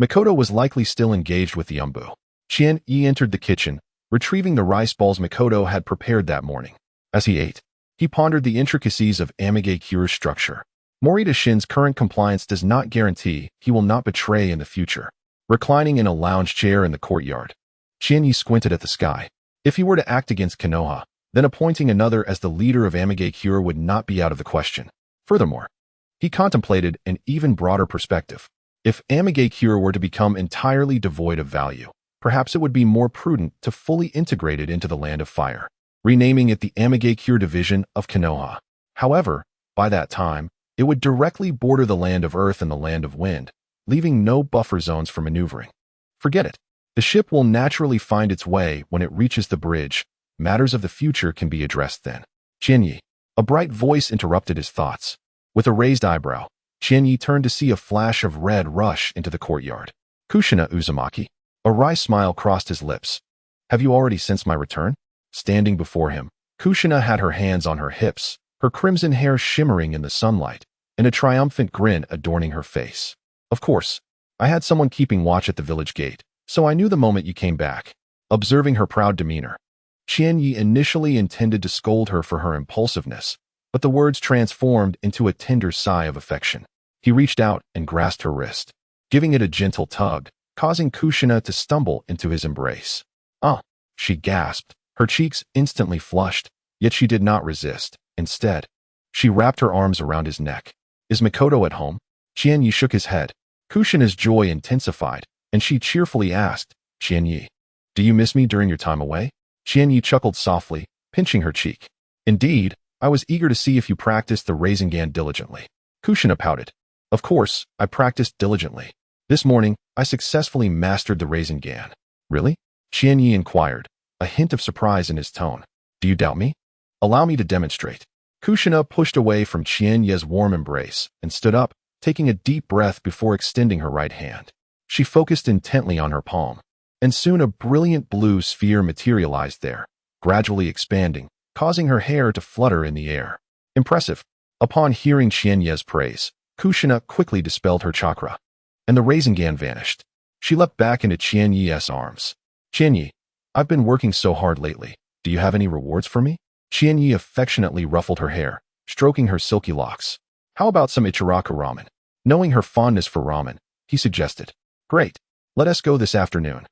Mikoto was likely still engaged with the umbu. Qianye entered the kitchen, retrieving the rice balls Mikoto had prepared that morning. As he ate, he pondered the intricacies of Amigakure's structure. Morita Shin's current compliance does not guarantee he will not betray in the future. Reclining in a lounge chair in the courtyard, Qianye squinted at the sky. If he were to act against Konoha, then appointing another as the leader of Amigakure would not be out of the question. Furthermore, he contemplated an even broader perspective. If Amigakure were to become entirely devoid of value, perhaps it would be more prudent to fully integrate it into the Land of Fire, renaming it the Amigakure Division of Konoha. However, by that time, it would directly border the Land of Earth and the Land of Wind, leaving no buffer zones for maneuvering. Forget it. The ship will naturally find its way when it reaches the bridge. Matters of the future can be addressed then. Qianye. A bright voice interrupted his thoughts. With a raised eyebrow, Qianye turned to see a flash of red rush into the courtyard. Kushina Uzumaki. A wry smile crossed his lips. Have you already sensed my return? Standing before him, Kushina had her hands on her hips, her crimson hair shimmering in the sunlight, and a triumphant grin adorning her face. Of course, I had someone keeping watch at the village gate, so I knew the moment you came back. Observing her proud demeanor, Qianye initially intended to scold her for her impulsiveness, but the words transformed into a tender sigh of affection. He reached out and grasped her wrist, giving it a gentle tug, causing Kushina to stumble into his embrace. "Ah," she gasped, her cheeks instantly flushed, yet she did not resist. Instead, she wrapped her arms around his neck. "Is Mikoto at home?" Qianye shook his head. Kushina's joy intensified, and she cheerfully asked, "Qianye, do you miss me during your time away?" Qianye chuckled softly, pinching her cheek. "Indeed, I was eager to see if you practiced the Rasengan diligently." Kushina pouted. "Of course, I practiced diligently. This morning, I successfully mastered the Rasengan." "Really?" Qianye inquired, a hint of surprise in his tone. "Do you doubt me? Allow me to demonstrate." Kushina pushed away from Qianye's warm embrace and stood up, taking a deep breath before extending her right hand. She focused intently on her palm, and soon a brilliant blue sphere materialized there, gradually expanding, causing her hair to flutter in the air. Impressive. Upon hearing Qianye's praise, Kushina quickly dispelled her chakra, and the Rasengan vanished. She leapt back into Qianye's arms. "Qianye, I've been working so hard lately. Do you have any rewards for me?" Qianye affectionately ruffled her hair, stroking her silky locks. "How about some Ichiraku ramen?" Knowing her fondness for ramen, he suggested. "Great. Let us go this afternoon."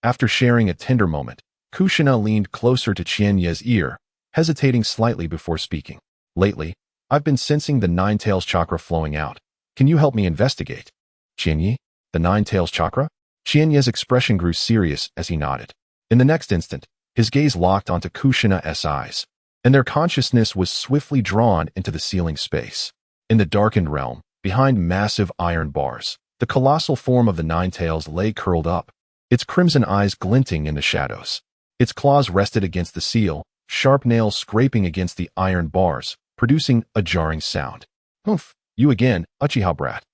After sharing a tender moment, Kushina leaned closer to Qianye's ear, hesitating slightly before speaking. "Lately, I've been sensing the Ninetales chakra flowing out. Can you help me investigate?" "Qianye, the Ninetales chakra?" Qianye's expression grew serious as he nodded. In the next instant, his gaze locked onto Kushina's eyes, and their consciousness was swiftly drawn into the ceiling space. In the darkened realm, behind massive iron bars, the colossal form of the Ninetales lay curled up, its crimson eyes glinting in the shadows. Its claws rested against the seal, sharp nails scraping against the iron bars, producing a jarring sound. "Humph, you again, Uchiha brat."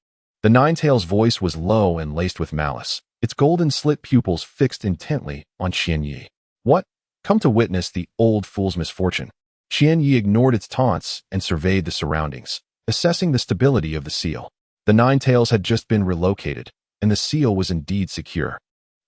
The Ninetales' voice was low and laced with malice, its golden slit pupils fixed intently on Qianye. "What? Come to witness the old fool's misfortune." Qianye ignored its taunts and surveyed the surroundings, assessing the stability of the seal. The Ninetales had just been relocated, and the seal was indeed secure.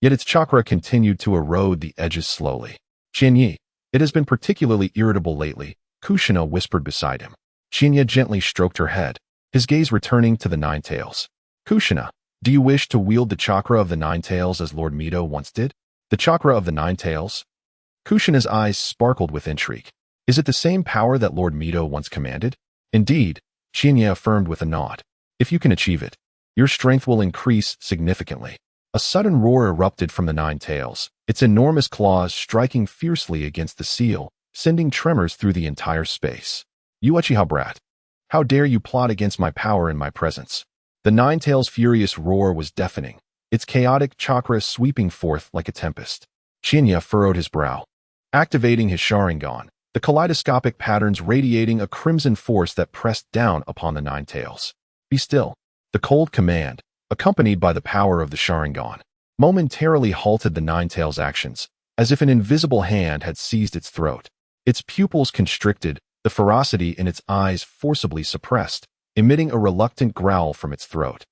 Yet its chakra continued to erode the edges slowly. "Qianye, it has been particularly irritable lately," Kushina whispered beside him. Qianye gently stroked her head, his gaze returning to the Ninetales. "Kushina, do you wish to wield the chakra of the Ninetales as Lord Mito once did?" "The chakra of the Ninetales?" Kushina's eyes sparkled with intrigue. "Is it the same power that Lord Mito once commanded?" "Indeed," Qianye affirmed with a nod. "If you can achieve it, your strength will increase significantly." A sudden roar erupted from the Ninetales, its enormous claws striking fiercely against the seal, sending tremors through the entire space. "You Uchiha brat! How dare you plot against my power in my presence?" The Ninetales' furious roar was deafening, its chaotic chakra sweeping forth like a tempest. Chinya furrowed his brow, activating his Sharingan, the kaleidoscopic patterns radiating a crimson force that pressed down upon the Nine Tails. Be still. The cold command, accompanied by the power of the Sharingan, momentarily halted the Nine Tails' actions, as if an invisible hand had seized its throat. Its pupils constricted, the ferocity in its eyes forcibly suppressed, emitting a reluctant growl from its throat.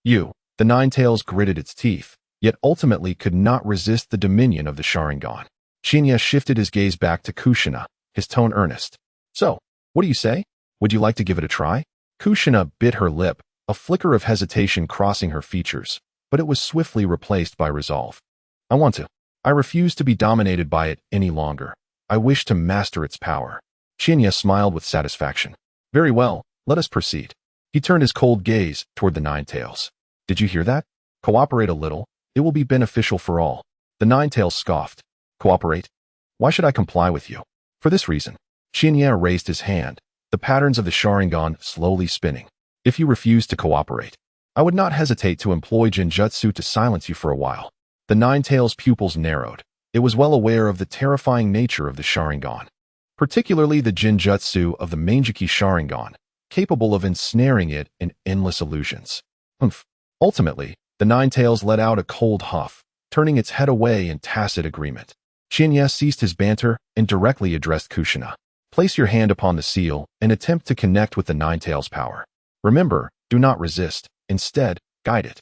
The Nine Tails gritted its teeth, yet ultimately could not resist the dominion of the Sharingan. Chinya shifted his gaze back to Kushina, his tone earnest. So, what do you say? Would you like to give it a try? Kushina bit her lip, a flicker of hesitation crossing her features, but it was swiftly replaced by resolve. I want to. I refuse to be dominated by it any longer. I wish to master its power. Chinya smiled with satisfaction. Very well, let us proceed. He turned his cold gaze toward the Nine Tails. Did you hear that? Cooperate a little. It will be beneficial for all. The Nine Tails scoffed. Cooperate? Why should I comply with you? For this reason. Chinya raised his hand, the patterns of the Sharingan slowly spinning. If you refuse to cooperate, I would not hesitate to employ Jinjutsu to silence you for a while. The Nine Tails' pupils narrowed. It was well aware of the terrifying nature of the Sharingan, particularly the Jinjutsu of the Manjiki Sharingan, capable of ensnaring it in endless illusions. Ultimately, the Nine Tails let out a cold huff, turning its head away in tacit agreement. Chinya ceased his banter and directly addressed Kushina. Place your hand upon the seal and attempt to connect with the Nine Tails' power. Remember, do not resist. Instead, guide it.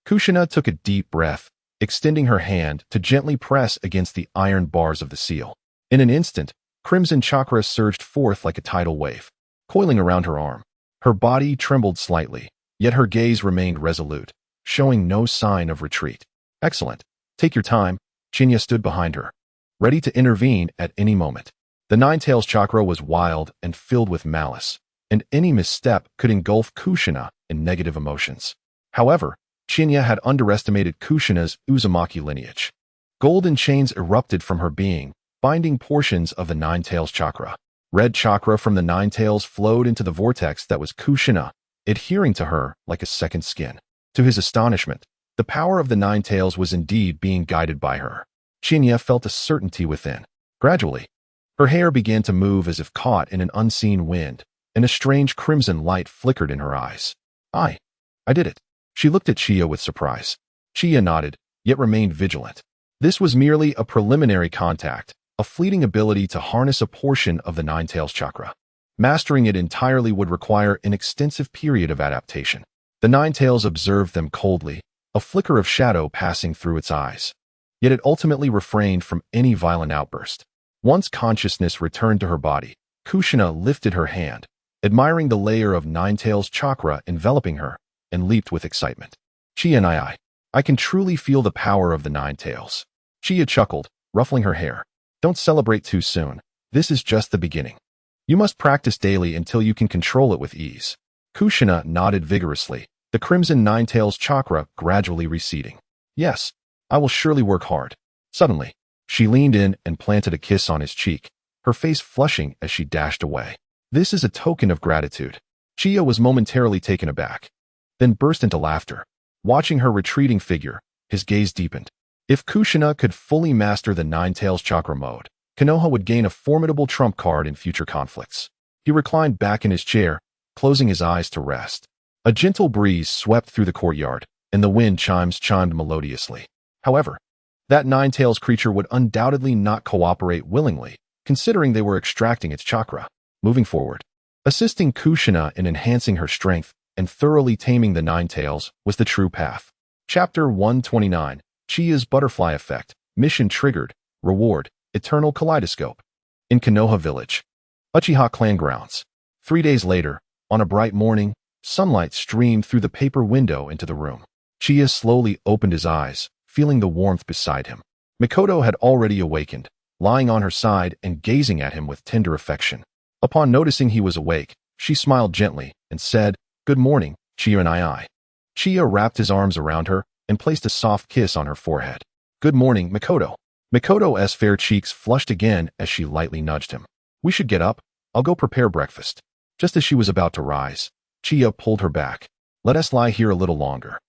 Kushina took a deep breath, extending her hand to gently press against the iron bars of the seal. In an instant, crimson chakra surged forth like a tidal wave, coiling around her arm. Her body trembled slightly, yet her gaze remained resolute, showing no sign of retreat. Excellent. Take your time. Chinya stood behind her, ready to intervene at any moment. The Nine Tails chakra was wild and filled with malice, and any misstep could engulf Kushina in negative emotions. However, Chinya had underestimated Kushina's Uzumaki lineage. Golden chains erupted from her being, binding portions of the Nine Tails chakra. Red chakra from the Nine Tails flowed into the vortex that was Kushina, adhering to her like a second skin. To his astonishment, the power of the Nine Tails was indeed being guided by her. Chinya felt a certainty within. Gradually, her hair began to move as if caught in an unseen wind, and a strange crimson light flickered in her eyes. I did it. She looked at Chiya with surprise. Chiya nodded, yet remained vigilant. This was merely a preliminary contact, a fleeting ability to harness a portion of the Nine Tails chakra. Mastering it entirely would require an extensive period of adaptation. The Nine Tails observed them coldly, a flicker of shadow passing through its eyes. Yet it ultimately refrained from any violent outburst. Once consciousness returned to her body, Kushina lifted her hand, admiring the layer of Nine Tails chakra enveloping her, and leaped with excitement. Chiya, I can truly feel the power of the Nine Tails. Chiya chuckled, ruffling her hair. Don't celebrate too soon. This is just the beginning. You must practice daily until you can control it with ease. Kushina nodded vigorously, the crimson Nine Tails chakra gradually receding. Yes, I will surely work hard. Suddenly, she leaned in and planted a kiss on his cheek, her face flushing as she dashed away. This is a token of gratitude. Chiya was momentarily taken aback, then burst into laughter. Watching her retreating figure, his gaze deepened. If Kushina could fully master the Nine Tails chakra mode, Konoha would gain a formidable trump card in future conflicts. He reclined back in his chair, closing his eyes to rest. A gentle breeze swept through the courtyard, and the wind chimed melodiously. However, that Nine Tails creature would undoubtedly not cooperate willingly, considering they were extracting its chakra. Moving forward, assisting Kushina in enhancing her strength and thoroughly taming the Nine Tails was the true path. Chapter 129, Chiya's Butterfly Effect, Mission Triggered, Reward, Eternal Kaleidoscope. In Konoha Village, Uchiha Clan Grounds. 3 days later, on a bright morning, sunlight streamed through the paper window into the room. Chiya slowly opened his eyes, feeling the warmth beside him. Mikoto had already awakened, lying on her side and gazing at him with tender affection. Upon noticing he was awake, she smiled gently and said, "Good morning, Chiya. Chiya wrapped his arms around her and placed a soft kiss on her forehead. "Good morning, Mikoto." Mikoto's fair cheeks flushed again as she lightly nudged him. "We should get up. I'll go prepare breakfast." Just as she was about to rise, Chiya pulled her back. "Let us lie here a little longer."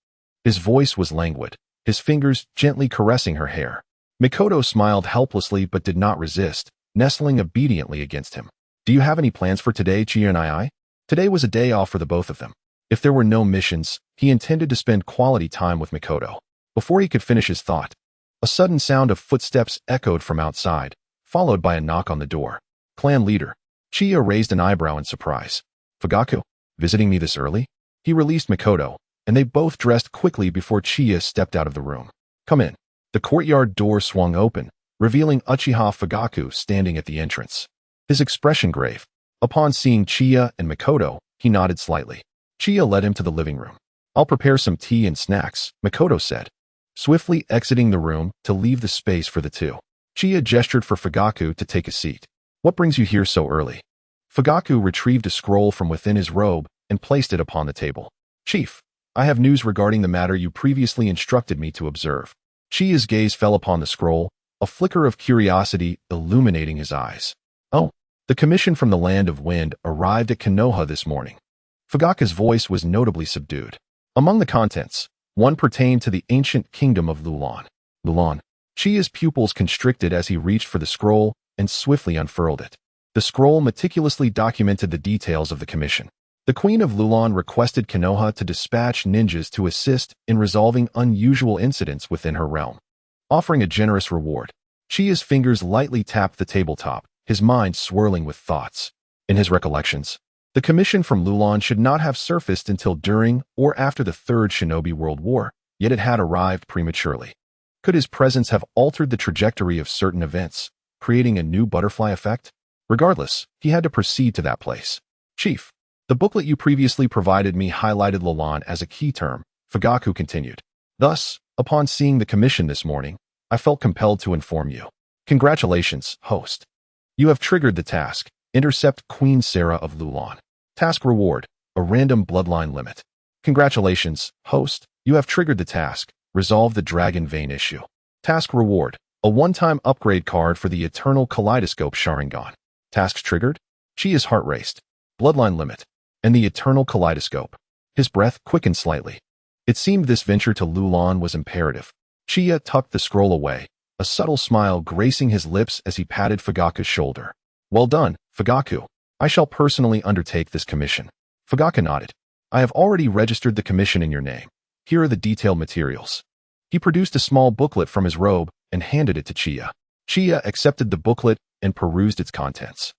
His voice was languid, his fingers gently caressing her hair. Mikoto smiled helplessly but did not resist, nestling obediently against him. Do you have any plans for today, Chiya and I? Today was a day off for the both of them. If there were no missions, he intended to spend quality time with Mikoto. Before he could finish his thought, a sudden sound of footsteps echoed from outside, followed by a knock on the door. Clan leader. Chiya raised an eyebrow in surprise. Fugaku, visiting me this early? He released Mikoto, and they both dressed quickly before Chiya stepped out of the room. Come in. The courtyard door swung open, revealing Uchiha Fugaku standing at the entrance. His expression grave. Upon seeing Chiya and Mikoto, he nodded slightly. Chiya led him to the living room. I'll prepare some tea and snacks, Mikoto said, swiftly exiting the room to leave the space for the two. Chiya gestured for Fugaku to take a seat. What brings you here so early? Fugaku retrieved a scroll from within his robe and placed it upon the table. Chief, I have news regarding the matter you previously instructed me to observe. Chiya's gaze fell upon the scroll, a flicker of curiosity illuminating his eyes. Oh, the commission from the Land of Wind arrived at Konoha this morning. Fugaku's voice was notably subdued. Among the contents, one pertained to the ancient kingdom of Lulon. Lulon. Chiya's pupils constricted as he reached for the scroll and swiftly unfurled it. The scroll meticulously documented the details of the commission. The Queen of Lulon requested Konoha to dispatch ninjas to assist in resolving unusual incidents within her realm, offering a generous reward. Chiya's fingers lightly tapped the tabletop, his mind swirling with thoughts. In his recollections, the commission from Lulon should not have surfaced until during or after the Third Shinobi World War, yet it had arrived prematurely. Could his presence have altered the trajectory of certain events, creating a new butterfly effect? Regardless, he had to proceed to that place. Chief, the booklet you previously provided me highlighted Lulon as a key term, Fugaku continued. Thus, upon seeing the commission this morning, I felt compelled to inform you. Congratulations, host. You have triggered the task. Intercept Queen Sarah of Lulon. Task reward, a random bloodline limit. Congratulations, host. You have triggered the task. Resolve the Dragon Vein issue. Task reward, a one-time upgrade card for the Eternal Kaleidoscope Sharingan. Tasks triggered? Chiya's heart raced. Bloodline limit. And the Eternal Kaleidoscope. His breath quickened slightly. It seemed this venture to Lulon was imperative. Chiya tucked the scroll away, a subtle smile gracing his lips as he patted Fugaku's shoulder. Well done, Fugaku. I shall personally undertake this commission. Fugaku nodded. I have already registered the commission in your name. Here are the detailed materials. He produced a small booklet from his robe and handed it to Chiya. Chiya accepted the booklet and perused its contents,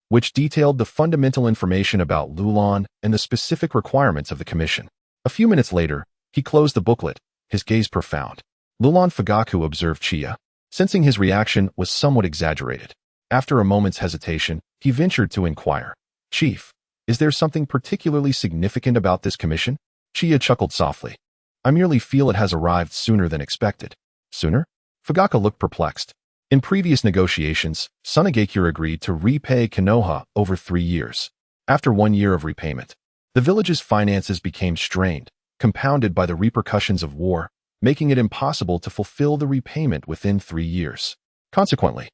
which detailed the fundamental information about Lulon and the specific requirements of the commission. A few minutes later, he closed the booklet, his gaze profound. Lulon. Fugaku observed Chiya, sensing his reaction was somewhat exaggerated. After a moment's hesitation, he ventured to inquire. Chief, is there something particularly significant about this commission? Chiya chuckled softly. I merely feel it has arrived sooner than expected. Sooner? Fugaku looked perplexed. In previous negotiations, Tsunade agreed to repay Konoha over 3 years. After 1 year of repayment, the village's finances became strained, compounded by the repercussions of war, making it impossible to fulfill the repayment within 3 years. Consequently,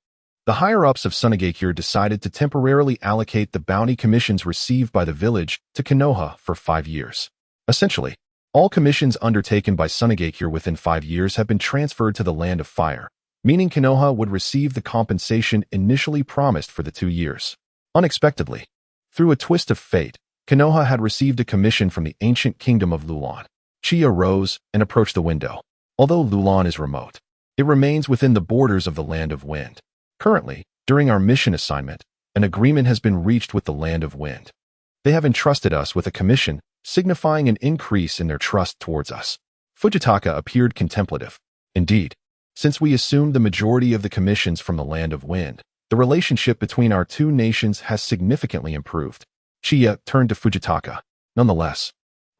the higher-ups of Tsunade decided to temporarily allocate the bounty commissions received by the village to Konoha for 5 years. Essentially, all commissions undertaken by Tsunade within 5 years have been transferred to the Land of Fire, meaning Konoha would receive the compensation initially promised for the 2 years. Unexpectedly, through a twist of fate, Konoha had received a commission from the ancient kingdom of Lulon. Chiya rose and approached the window. Although Lulon is remote, it remains within the borders of the Land of Wind. Currently, during our mission assignment, an agreement has been reached with the Land of Wind. They have entrusted us with a commission, signifying an increase in their trust towards us. Fujitaka appeared contemplative. Indeed, since we assumed the majority of the commissions from the Land of Wind, the relationship between our two nations has significantly improved. Chiya turned to Fujitaka. Nonetheless,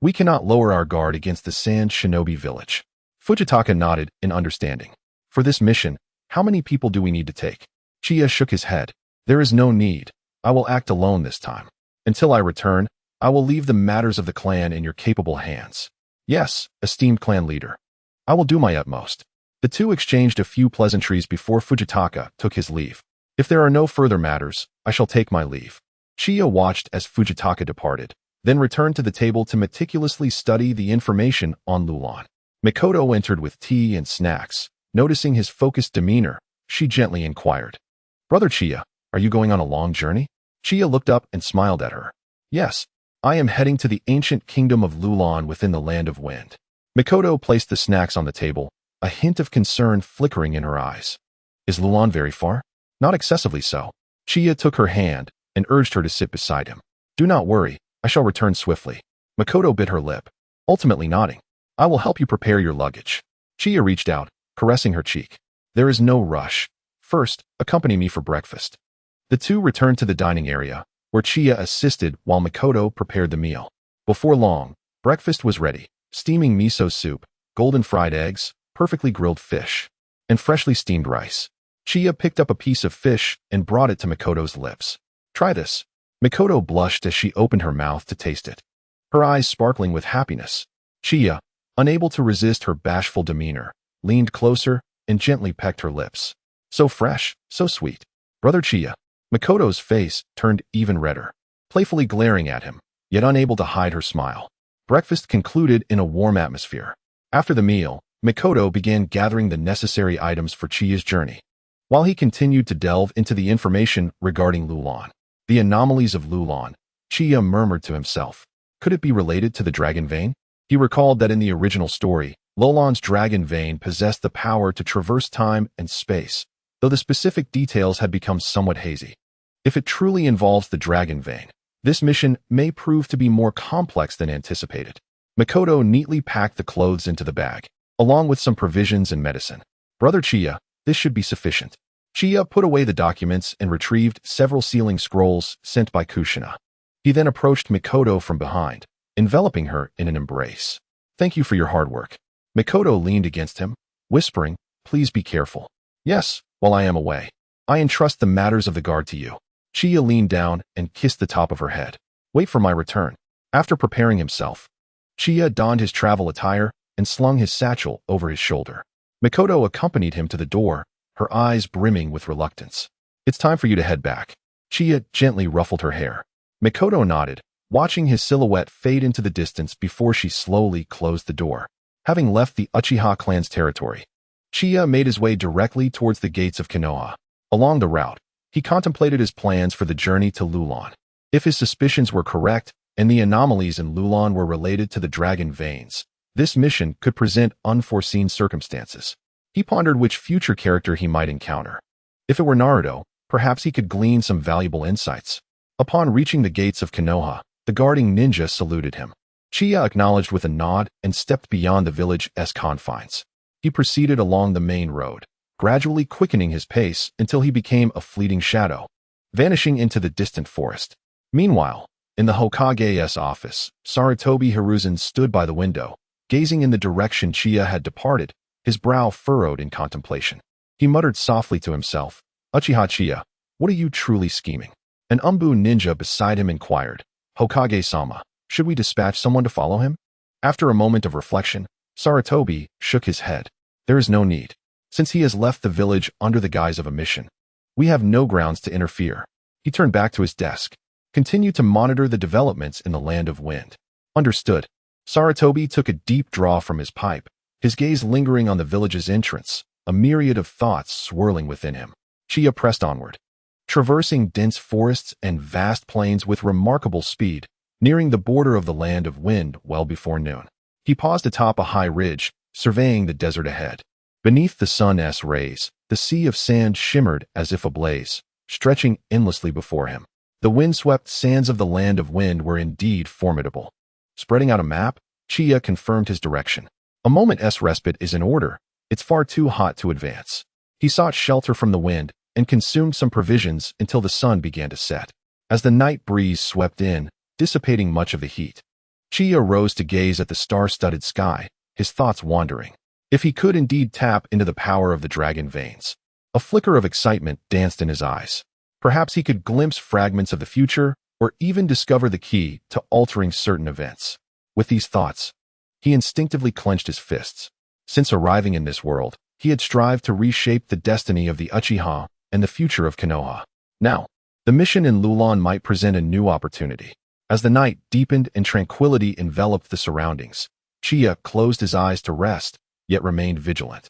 we cannot lower our guard against the Sand Shinobi village. Fujitaka nodded in understanding. For this mission, how many people do we need to take? Chiya shook his head. There is no need. I will act alone this time. Until I return, I will leave the matters of the clan in your capable hands. Yes, esteemed clan leader. I will do my utmost. The two exchanged a few pleasantries before Fujitaka took his leave. If there are no further matters, I shall take my leave. Chiya watched as Fujitaka departed, then returned to the table to meticulously study the information on Lulon. Mikoto entered with tea and snacks, Noticing his focused demeanor, she gently inquired, "Brother Chiya, are you going on a long journey?" Chiya looked up and smiled at her. "Yes, I am heading to the ancient kingdom of Lulon within the Land of Wind." Mikoto placed the snacks on the table, a hint of concern flickering in her eyes. "Is Lulon very far?" "Not excessively so." Chiya took her hand and urged her to sit beside him. "Do not worry, I shall return swiftly." Mikoto bit her lip, ultimately nodding. "I will help you prepare your luggage." Chiya reached out, caressing her cheek. "There is no rush. First, accompany me for breakfast." The two returned to the dining area, where Chiya assisted while Mikoto prepared the meal. Before long, breakfast was ready: steaming miso soup, golden fried eggs, perfectly grilled fish, and freshly steamed rice. Chiya picked up a piece of fish and brought it to Mikoto's lips. "Try this." Mikoto blushed as she opened her mouth to taste it, her eyes sparkling with happiness. Chiya, unable to resist her bashful demeanor, leaned closer and gently pecked her lips. "So fresh, so sweet." "Brother Chiya." Mikoto's face turned even redder, playfully glaring at him, yet unable to hide her smile. Breakfast concluded in a warm atmosphere. After the meal, Mikoto began gathering the necessary items for Chiya's journey. While he continued to delve into the information regarding Lulon, the anomalies of Lulon, Chiya murmured to himself, could it be related to the dragon vein? He recalled that in the original story, Lulon's dragon vein possessed the power to traverse time and space, though the specific details had become somewhat hazy. If it truly involves the dragon vein, this mission may prove to be more complex than anticipated. Mikoto neatly packed the clothes into the bag, along with some provisions and medicine. "Brother Chiya, this should be sufficient." Chiya put away the documents and retrieved several sealing scrolls sent by Kushina. He then approached Mikoto from behind, enveloping her in an embrace. "Thank you for your hard work." Mikoto leaned against him, whispering, "Please be careful." "Yes, while I am away. I entrust the matters of the guard to you." Chiya leaned down and kissed the top of her head. "Wait for my return." After preparing himself, Chiya donned his travel attire and slung his satchel over his shoulder. Mikoto accompanied him to the door, her eyes brimming with reluctance. "It's time for you to head back." Chiya gently ruffled her hair. Mikoto nodded, watching his silhouette fade into the distance before she slowly closed the door. Having left the Uchiha clan's territory, Chiya made his way directly towards the gates of Konoha. Along the route, he contemplated his plans for the journey to Lulon. If his suspicions were correct, and the anomalies in Lulon were related to the dragon veins, this mission could present unforeseen circumstances. He pondered which future character he might encounter. If it were Naruto, perhaps he could glean some valuable insights. Upon reaching the gates of Konoha, the guarding ninja saluted him. Chiya acknowledged with a nod and stepped beyond the village's confines. He proceeded along the main road, gradually quickening his pace until he became a fleeting shadow, vanishing into the distant forest. Meanwhile, in the Hokage's office, Sarutobi Hiruzen stood by the window, gazing in the direction Chiya had departed, his brow furrowed in contemplation. He muttered softly to himself, "Uchiha Chiya, what are you truly scheming?" An Umbu ninja beside him inquired, "Hokage-sama, should we dispatch someone to follow him?" After a moment of reflection, Sarutobi shook his head. "There is no need. Since he has left the village under the guise of a mission, we have no grounds to interfere." He turned back to his desk, continued to monitor the developments in the Land of Wind. "Understood." Sarutobi took a deep draw from his pipe, his gaze lingering on the village's entrance, a myriad of thoughts swirling within him. Chiya pressed onward, traversing dense forests and vast plains with remarkable speed, nearing the border of the Land of Wind well before noon. He paused atop a high ridge, surveying the desert ahead. Beneath the sun's rays, the sea of sand shimmered as if ablaze, stretching endlessly before him. The windswept sands of the Land of Wind were indeed formidable. Spreading out a map, Chiya confirmed his direction. A moment's respite is in order. It's far too hot to advance. He sought shelter from the wind and consumed some provisions until the sun began to set. As the night breeze swept in, dissipating much of the heat, Chiya rose to gaze at the star-studded sky, his thoughts wandering. If he could indeed tap into the power of the dragon veins, a flicker of excitement danced in his eyes. Perhaps he could glimpse fragments of the future, or even discover the key to altering certain events. With these thoughts, he instinctively clenched his fists. Since arriving in this world, he had strived to reshape the destiny of the Uchiha and the future of Konoha. Now, the mission in Lulon might present a new opportunity. As the night deepened and tranquility enveloped the surroundings, Chiya closed his eyes to rest, yet remained vigilant.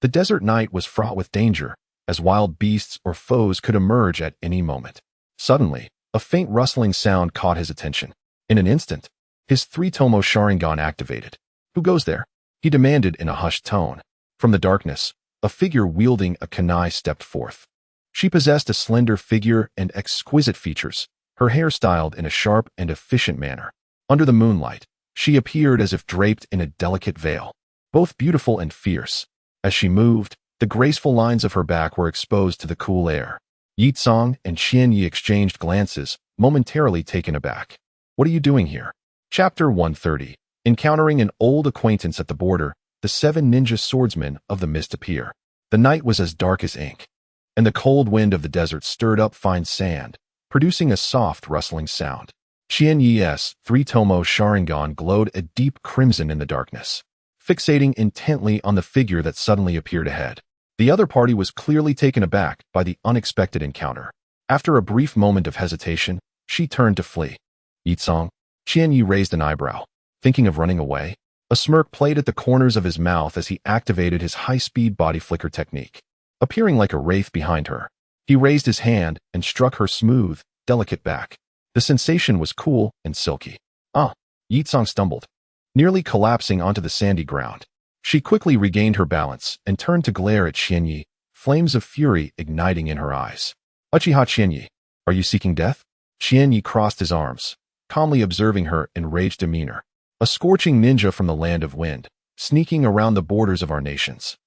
The desert night was fraught with danger, as wild beasts or foes could emerge at any moment. Suddenly, a faint rustling sound caught his attention. In an instant, his three-tomo Sharingan activated. "Who goes there?" he demanded in a hushed tone. From the darkness, a figure wielding a kunai stepped forth. She possessed a slender figure and exquisite features, her hair styled in a sharp and efficient manner. Under the moonlight, she appeared as if draped in a delicate veil, both beautiful and fierce. As she moved, the graceful lines of her back were exposed to the cool air. Yitsong and Qianye exchanged glances, momentarily taken aback. "What are you doing here?" Chapter 130. Encountering an old acquaintance at the border, the 7 ninja swordsmen of the mist appear. The night was as dark as ink, and the cold wind of the desert stirred up fine sand, producing a soft rustling sound. Qianye's three-tomo Sharingan glowed a deep crimson in the darkness, fixating intently on the figure that suddenly appeared ahead. The other party was clearly taken aback by the unexpected encounter. After a brief moment of hesitation, she turned to flee. "Yitsong?" Qianye raised an eyebrow. Thinking of running away? A smirk played at the corners of his mouth as he activated his high-speed body flicker technique. Appearing like a wraith behind her, he raised his hand and struck her smooth, delicate back. The sensation was cool and silky. "Ah!" Yitsong stumbled, nearly collapsing onto the sandy ground. She quickly regained her balance and turned to glare at Qianye, flames of fury igniting in her eyes. "Uchiha Qianye, are you seeking death?" Qianye crossed his arms, calmly observing her enraged demeanor. "A scorching ninja from the land of wind, sneaking around the borders of our nations.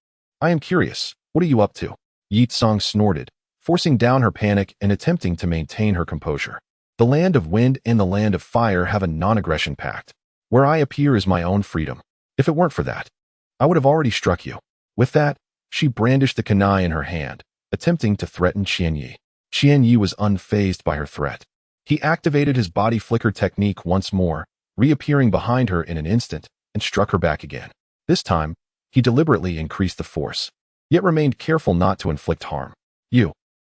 I am curious, what are you up to?" Yitsong snorted, forcing down her panic and attempting to maintain her composure. "The land of wind and the land of fire have a non-aggression pact. Where I appear is my own freedom. If it weren't for that, I would have already struck you." With that, she brandished the kunai in her hand, attempting to threaten Qianye. Qianye was unfazed by her threat. He activated his body flicker technique once more, reappearing behind her in an instant, and struck her back again. This time, he deliberately increased the force, yet remained careful not to inflict harm.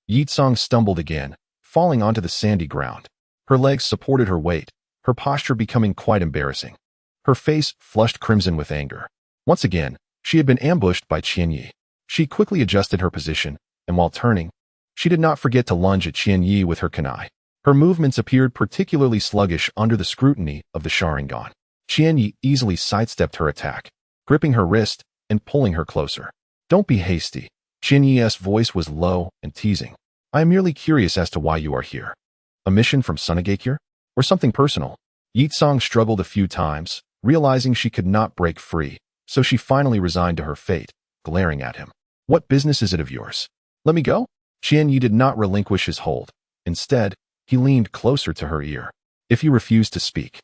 Yitsong stumbled again, falling onto the sandy ground. Her legs supported her weight, her posture becoming quite embarrassing. Her face flushed crimson with anger. Once again, she had been ambushed by Qianye. She quickly adjusted her position, and while turning, she did not forget to lunge at Qianye with her kunai. Her movements appeared particularly sluggish under the scrutiny of the Sharingan. Qianye easily sidestepped her attack, gripping her wrist and pulling her closer. "Don't be hasty." Qianye's voice was low and teasing. "I am merely curious as to why you are here. A mission from Tsunade or something personal?" Yitsong struggled a few times, realizing she could not break free, so she finally resigned to her fate, glaring at him. "What business is it of yours? Let me go?" Qianye did not relinquish his hold. Instead, he leaned closer to her ear. "If you refuse to speak,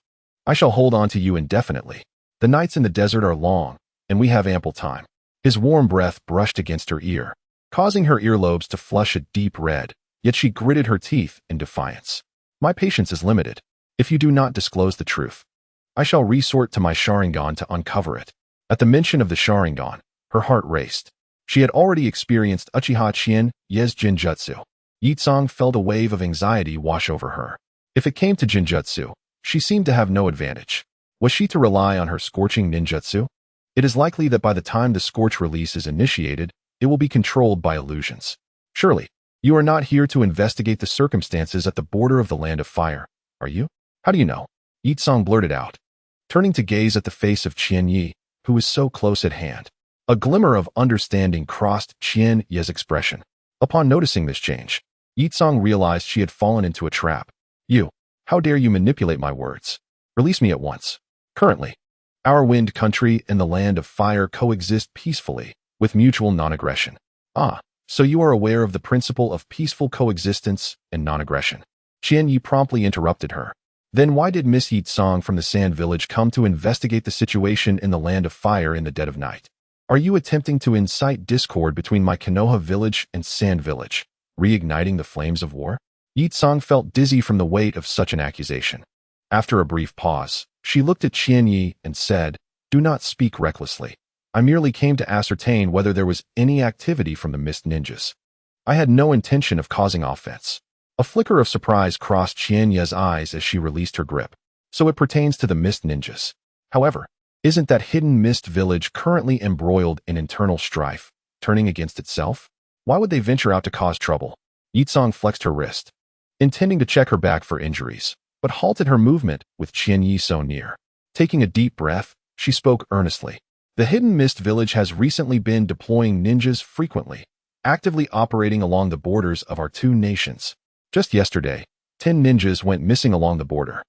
I shall hold on to you indefinitely. The nights in the desert are long, and we have ample time." His warm breath brushed against her ear, causing her earlobes to flush a deep red, yet she gritted her teeth in defiance. "My patience is limited. If you do not disclose the truth, I shall resort to my Sharingan to uncover it." At the mention of the Sharingan, her heart raced. She had already experienced Uchiha Qianye's Jinjutsu. Yitsong felt a wave of anxiety wash over her. If it came to Jinjutsu, she seemed to have no advantage. Was she to rely on her scorching ninjutsu? It is likely that by the time the scorch release is initiated, it will be controlled by illusions. "Surely, you are not here to investigate the circumstances at the border of the land of fire, are you?" "How do you know?" Yitsong blurted out, turning to gaze at the face of Qianye, who was so close at hand. A glimmer of understanding crossed Qianye's expression. Upon noticing this change, Yitsong realized she had fallen into a trap. How dare you manipulate my words? Release me at once." Currently, our wind country and the land of fire coexist peacefully, with mutual non-aggression. "Ah, so you are aware of the principle of peaceful coexistence and non-aggression." Qianye promptly interrupted her. "Then why did Miss Yitsong from the Sand Village come to investigate the situation in the land of fire in the dead of night? Are you attempting to incite discord between my Konoha village and Sand Village, reigniting the flames of war?" Yitsong felt dizzy from the weight of such an accusation. After a brief pause, she looked at Qianye and said, "Do not speak recklessly. I merely came to ascertain whether there was any activity from the Mist Ninjas. I had no intention of causing offense." A flicker of surprise crossed Qianye's eyes as she released her grip. "So it pertains to the Mist Ninjas. However, isn't that hidden Mist Village currently embroiled in internal strife, turning against itself? Why would they venture out to cause trouble? Yitsong flexed her wrist, intending to check her back for injuries, but halted her movement with Qianye so near. Taking a deep breath, she spoke earnestly. The Hidden Mist Village has recently been deploying ninjas frequently, actively operating along the borders of our two nations. Just yesterday, 10 ninjas went missing along the border.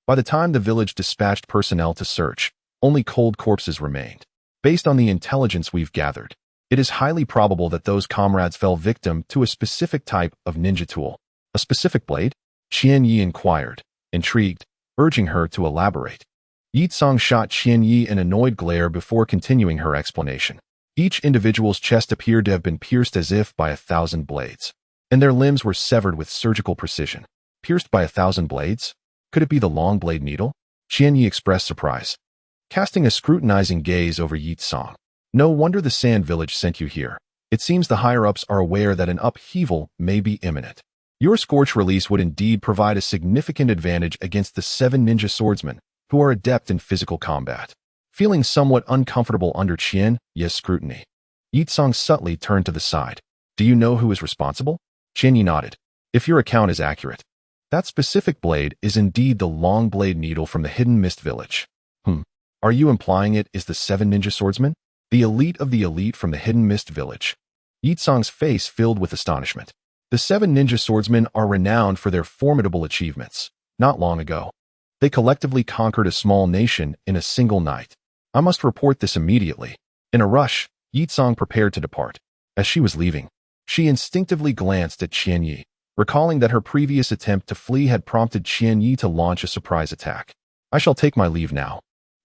By the time the village dispatched personnel to search, only cold corpses remained. Based on the intelligence we've gathered, it is highly probable that those comrades fell victim to a specific type of ninja tool. A specific blade? Qianye inquired, intrigued, urging her to elaborate. Yitsong shot Qianye an annoyed glare before continuing her explanation. Each individual's chest appeared to have been pierced as if by 1,000 blades, and their limbs were severed with surgical precision. Pierced by 1,000 blades? Could it be the long blade needle? Qianye expressed surprise, casting a scrutinizing gaze over Yitsong. No wonder the Sand Village sent you here. It seems the higher-ups are aware that an upheaval may be imminent. Your Scorch release would indeed provide a significant advantage against the 7 ninja swordsmen, who are adept in physical combat. Feeling somewhat uncomfortable under Qianye's scrutiny, Yitsong subtly turned to the side. Do you know who is responsible? Qianye nodded. If your account is accurate, that specific blade is indeed the long blade needle from the Hidden Mist Village. Are you implying it is the 7 ninja swordsmen? The elite of the elite from the Hidden Mist Village? Yitsong's face filled with astonishment. The 7 ninja swordsmen are renowned for their formidable achievements. Not long ago, they collectively conquered a small nation in a single night. I must report this immediately. In a rush, Yitsong prepared to depart. As she was leaving, she instinctively glanced at Qianye, recalling that her previous attempt to flee had prompted Qianye to launch a surprise attack. I shall take my leave now,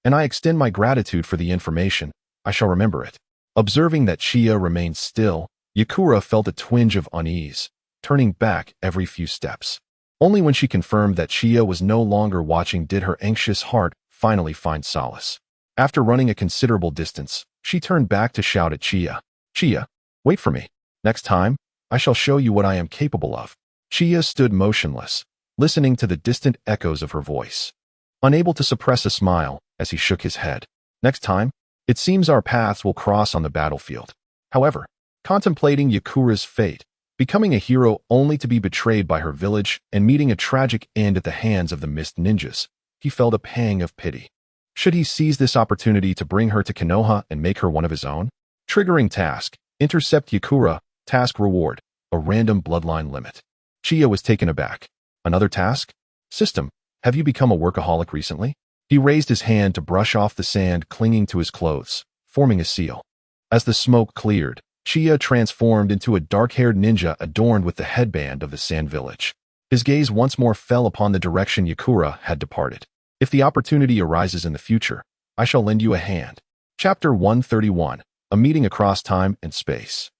and I extend my gratitude for the information. I shall remember it. Observing that Chiya remained still, Yakura felt a twinge of unease, turning back every few steps. Only when she confirmed that Chiya was no longer watching did her anxious heart finally find solace. After running a considerable distance, she turned back to shout at Chiya. Chiya, wait for me. Next time, I shall show you what I am capable of. Chiya stood motionless, listening to the distant echoes of her voice, unable to suppress a smile as he shook his head. Next time, it seems our paths will cross on the battlefield. However, contemplating Yakura's fate, becoming a hero only to be betrayed by her village and meeting a tragic end at the hands of the Mist Ninjas, he felt a pang of pity. Should he seize this opportunity to bring her to Konoha and make her one of his own? Triggering task, intercept Yakura, task reward, a random bloodline limit. Chiya was taken aback. Another task? System, have you become a workaholic recently? He raised his hand to brush off the sand clinging to his clothes, forming a seal. As the smoke cleared, Chiya transformed into a dark-haired ninja adorned with the headband of the Sand Village. His gaze once more fell upon the direction Yakura had departed. If the opportunity arises in the future, I shall lend you a hand. Chapter 131, A Meeting Across Time and Space.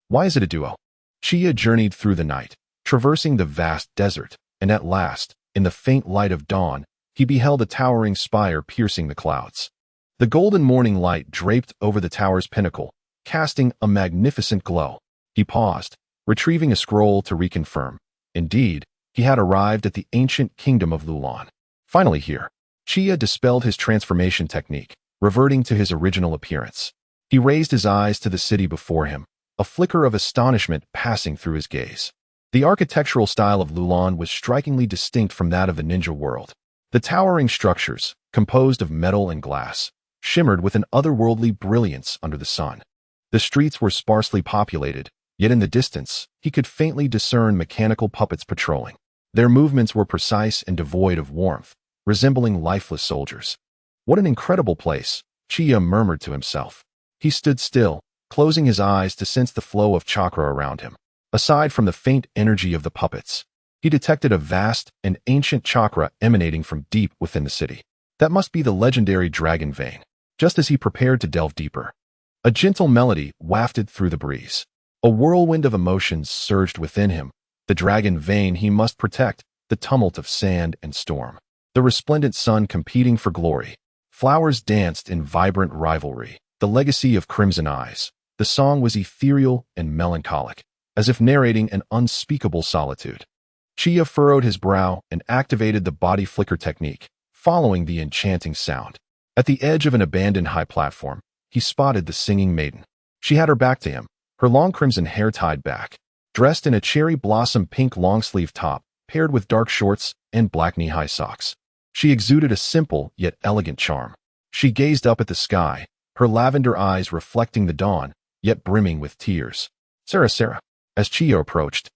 Why is it a duo? Chiya journeyed through the night, traversing the vast desert, and at last, in the faint light of dawn, he beheld a towering spire piercing the clouds. The golden morning light draped over the tower's pinnacle, casting a magnificent glow. He paused, retrieving a scroll to reconfirm. Indeed, he had arrived at the ancient kingdom of Lulon. Finally here, Chiya dispelled his transformation technique, reverting to his original appearance. He raised his eyes to the city before him, a flicker of astonishment passing through his gaze. The architectural style of Lulon was strikingly distinct from that of the ninja world. The towering structures, composed of metal and glass, shimmered with an otherworldly brilliance under the sun. The streets were sparsely populated, yet in the distance, he could faintly discern mechanical puppets patrolling. Their movements were precise and devoid of warmth, resembling lifeless soldiers. What an incredible place, Chiya murmured to himself. He stood still, closing his eyes to sense the flow of chakra around him. Aside from the faint energy of the puppets, he detected a vast and ancient chakra emanating from deep within the city. That must be the legendary dragon vein. Just as he prepared to delve deeper, a gentle melody wafted through the breeze. A whirlwind of emotions surged within him. The dragon vein he must protect, the tumult of sand and storm. The resplendent sun competing for glory. Flowers danced in vibrant rivalry. The legacy of crimson eyes. The song was ethereal and melancholic, as if narrating an unspeakable solitude. Chiya furrowed his brow and activated the body flicker technique, following the enchanting sound. At the edge of an abandoned high platform, he spotted the singing maiden. She had her back to him, her long crimson hair tied back, dressed in a cherry blossom pink long-sleeve top, paired with dark shorts and black knee-high socks. She exuded a simple yet elegant charm. She gazed up at the sky, her lavender eyes reflecting the dawn, yet brimming with tears. Sarah. As Chiya approached,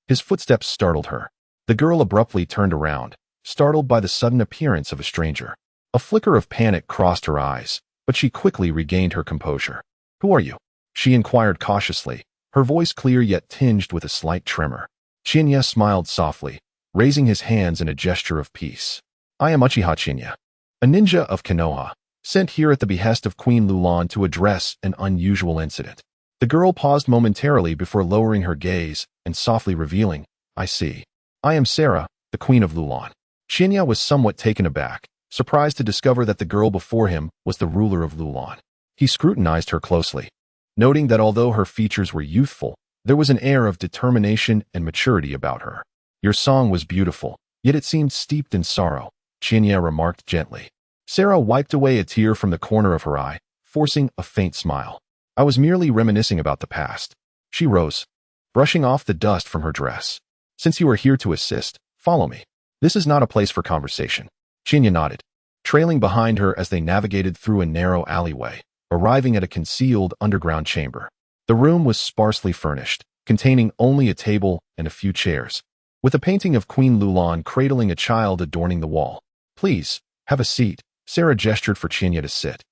his footsteps startled her. The girl abruptly turned around, startled by the sudden appearance of a stranger. A flicker of panic crossed her eyes, but she quickly regained her composure. "Who are you?" she inquired cautiously, her voice clear yet tinged with a slight tremor. Qianye smiled softly, raising his hands in a gesture of peace. "I am Uchiha Qianye, a ninja of Konoha, sent here at the behest of Queen Lulon to address an unusual incident." The girl paused momentarily before lowering her gaze and softly revealing, "I see. I am Sarah, the Queen of Lulon." Qianye was somewhat taken aback, surprised to discover that the girl before him was the ruler of Lulon. He scrutinized her closely, noting that although her features were youthful, there was an air of determination and maturity about her. "Your song was beautiful, yet it seemed steeped in sorrow," Qianye remarked gently. Sarah wiped away a tear from the corner of her eye, forcing a faint smile. "I was merely reminiscing about the past." She rose, brushing off the dust from her dress. "Since you are here to assist, follow me. This is not a place for conversation." Qianye nodded, trailing behind her as they navigated through a narrow alleyway, arriving at a concealed underground chamber. The room was sparsely furnished, containing only a table and a few chairs, with a painting of Queen Lulon cradling a child adorning the wall. "Please, have a seat," Sarah gestured for Qianye to sit,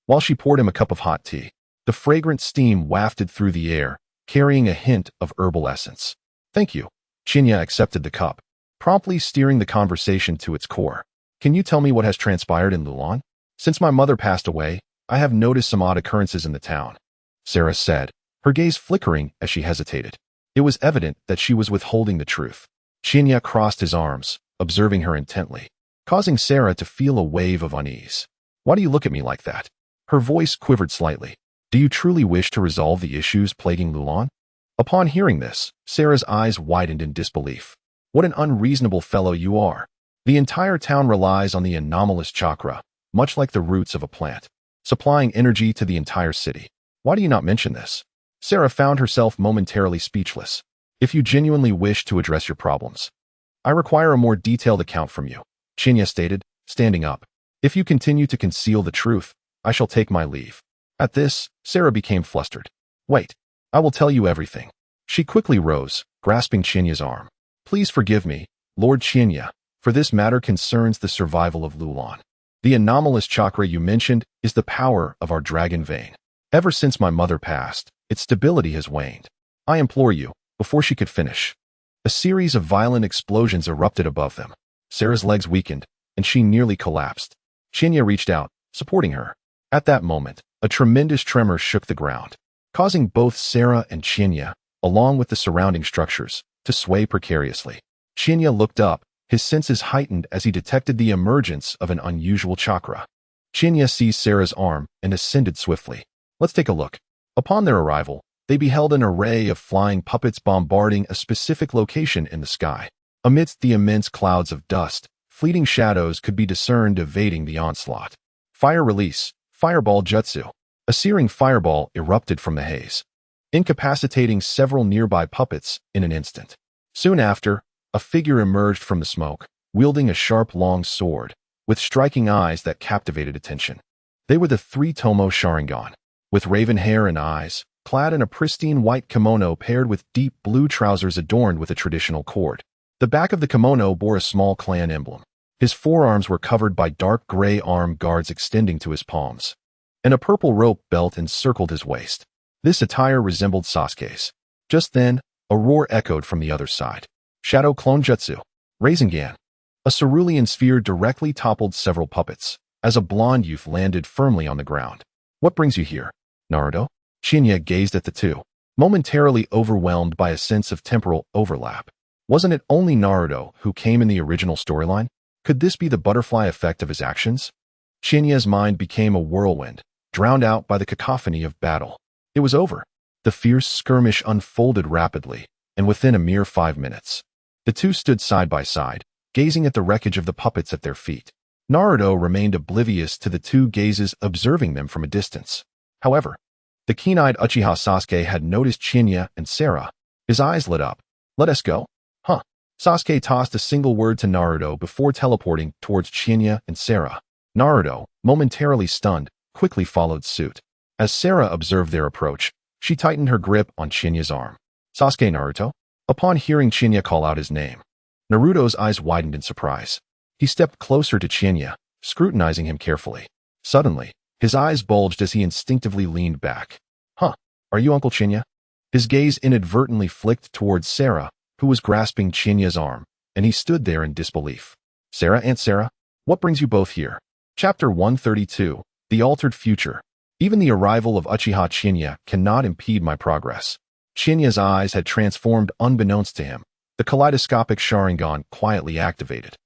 while she poured him a cup of hot tea. The fragrant steam wafted through the air, carrying a hint of herbal essence. "Thank you." Qianye accepted the cup, promptly steering the conversation to its core. "Can you tell me what has transpired in Lulon? Since my mother passed away, I have noticed some odd occurrences in the town," Sarah said, her gaze flickering as she hesitated. It was evident that she was withholding the truth. Qianye crossed his arms, observing her intently, causing Sarah to feel a wave of unease. "Why do you look at me like that?" Her voice quivered slightly. "Do you truly wish to resolve the issues plaguing Lulon?" Upon hearing this, Sarah's eyes widened in disbelief. "What an unreasonable fellow you are. The entire town relies on the anomalous chakra, much like the roots of a plant, supplying energy to the entire city. Why do you not mention this?" Sarah found herself momentarily speechless. "If you genuinely wish to address your problems, I require a more detailed account from you," Qianye stated, standing up. "If you continue to conceal the truth, I shall take my leave." At this, Sarah became flustered. "Wait, I will tell you everything." She quickly rose, grasping Qianye's arm. "Please forgive me, Lord Qianye, for this matter concerns the survival of Lulon. The anomalous chakra you mentioned is the power of our dragon vein. Ever since my mother passed, its stability has waned. I implore you." Before she could finish, a series of violent explosions erupted above them. Sarah's legs weakened, and she nearly collapsed. Qianye reached out, supporting her. At that moment, a tremendous tremor shook the ground, causing both Sarah and Qianye, along with the surrounding structures, to sway precariously. Qianye looked up, his senses heightened as he detected the emergence of an unusual chakra. Qianye seized Sarah's arm and ascended swiftly. "Let's take a look." Upon their arrival, they beheld an array of flying puppets bombarding a specific location in the sky. Amidst the immense clouds of dust, fleeting shadows could be discerned evading the onslaught. Fire release. Fireball jutsu. A searing fireball erupted from the haze, incapacitating several nearby puppets in an instant. Soon after, a figure emerged from the smoke, wielding a sharp long sword, with striking eyes that captivated attention. They were the three Tomo Sharingan, with raven hair and eyes, clad in a pristine white kimono paired with deep blue trousers adorned with a traditional cord. The back of the kimono bore a small clan emblem. His forearms were covered by dark gray arm guards extending to his palms, and a purple rope belt encircled his waist. This attire resembled Sasuke's. Just then, a roar echoed from the other side. Shadow Clone Jutsu. Rasengan. A cerulean sphere directly toppled several puppets, as a blonde youth landed firmly on the ground. "What brings you here, Naruto?" Qianye gazed at the two, momentarily overwhelmed by a sense of temporal overlap. Wasn't it only Naruto who came in the original storyline? Could this be the butterfly effect of his actions? Qianye's mind became a whirlwind, drowned out by the cacophony of battle. It was over. The fierce skirmish unfolded rapidly, and within a mere 5 minutes, the two stood side by side, gazing at the wreckage of the puppets at their feet. Naruto remained oblivious to the two gazes observing them from a distance. However, The keen-eyed Uchiha Sasuke had noticed Chinya and Sarah. His eyes lit up. Let us go? Huh. Sasuke tossed a single word to Naruto before teleporting towards Chinya and Sarah. Naruto, momentarily stunned, quickly followed suit. As Sarah observed their approach, she tightened her grip on Chinya's arm. Sasuke, Naruto? Upon hearing Chinya call out his name, Naruto's eyes widened in surprise. He stepped closer to Chinya, scrutinizing him carefully. Suddenly, his eyes bulged as he instinctively leaned back. Huh, are you Uncle Chinya? His gaze inadvertently flicked towards Sarah, who was grasping Chinya's arm, and he stood there in disbelief. Sarah, Aunt Sarah? What brings you both here? Chapter 132, The Altered Future. Even the arrival of Uchiha Qianye cannot impede my progress. Chinya's eyes had transformed unbeknownst to him. The kaleidoscopic Sharingan quietly activated.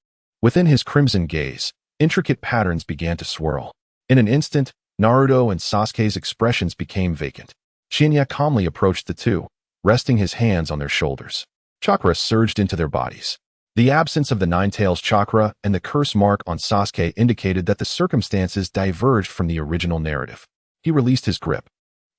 Within his crimson gaze, intricate patterns began to swirl. In an instant, Naruto and Sasuke's expressions became vacant. Chinya calmly approached the two, resting his hands on their shoulders. Chakra surged into their bodies. The absence of the Nine-Tails chakra and the curse mark on Sasuke indicated that the circumstances diverged from the original narrative. He released his grip.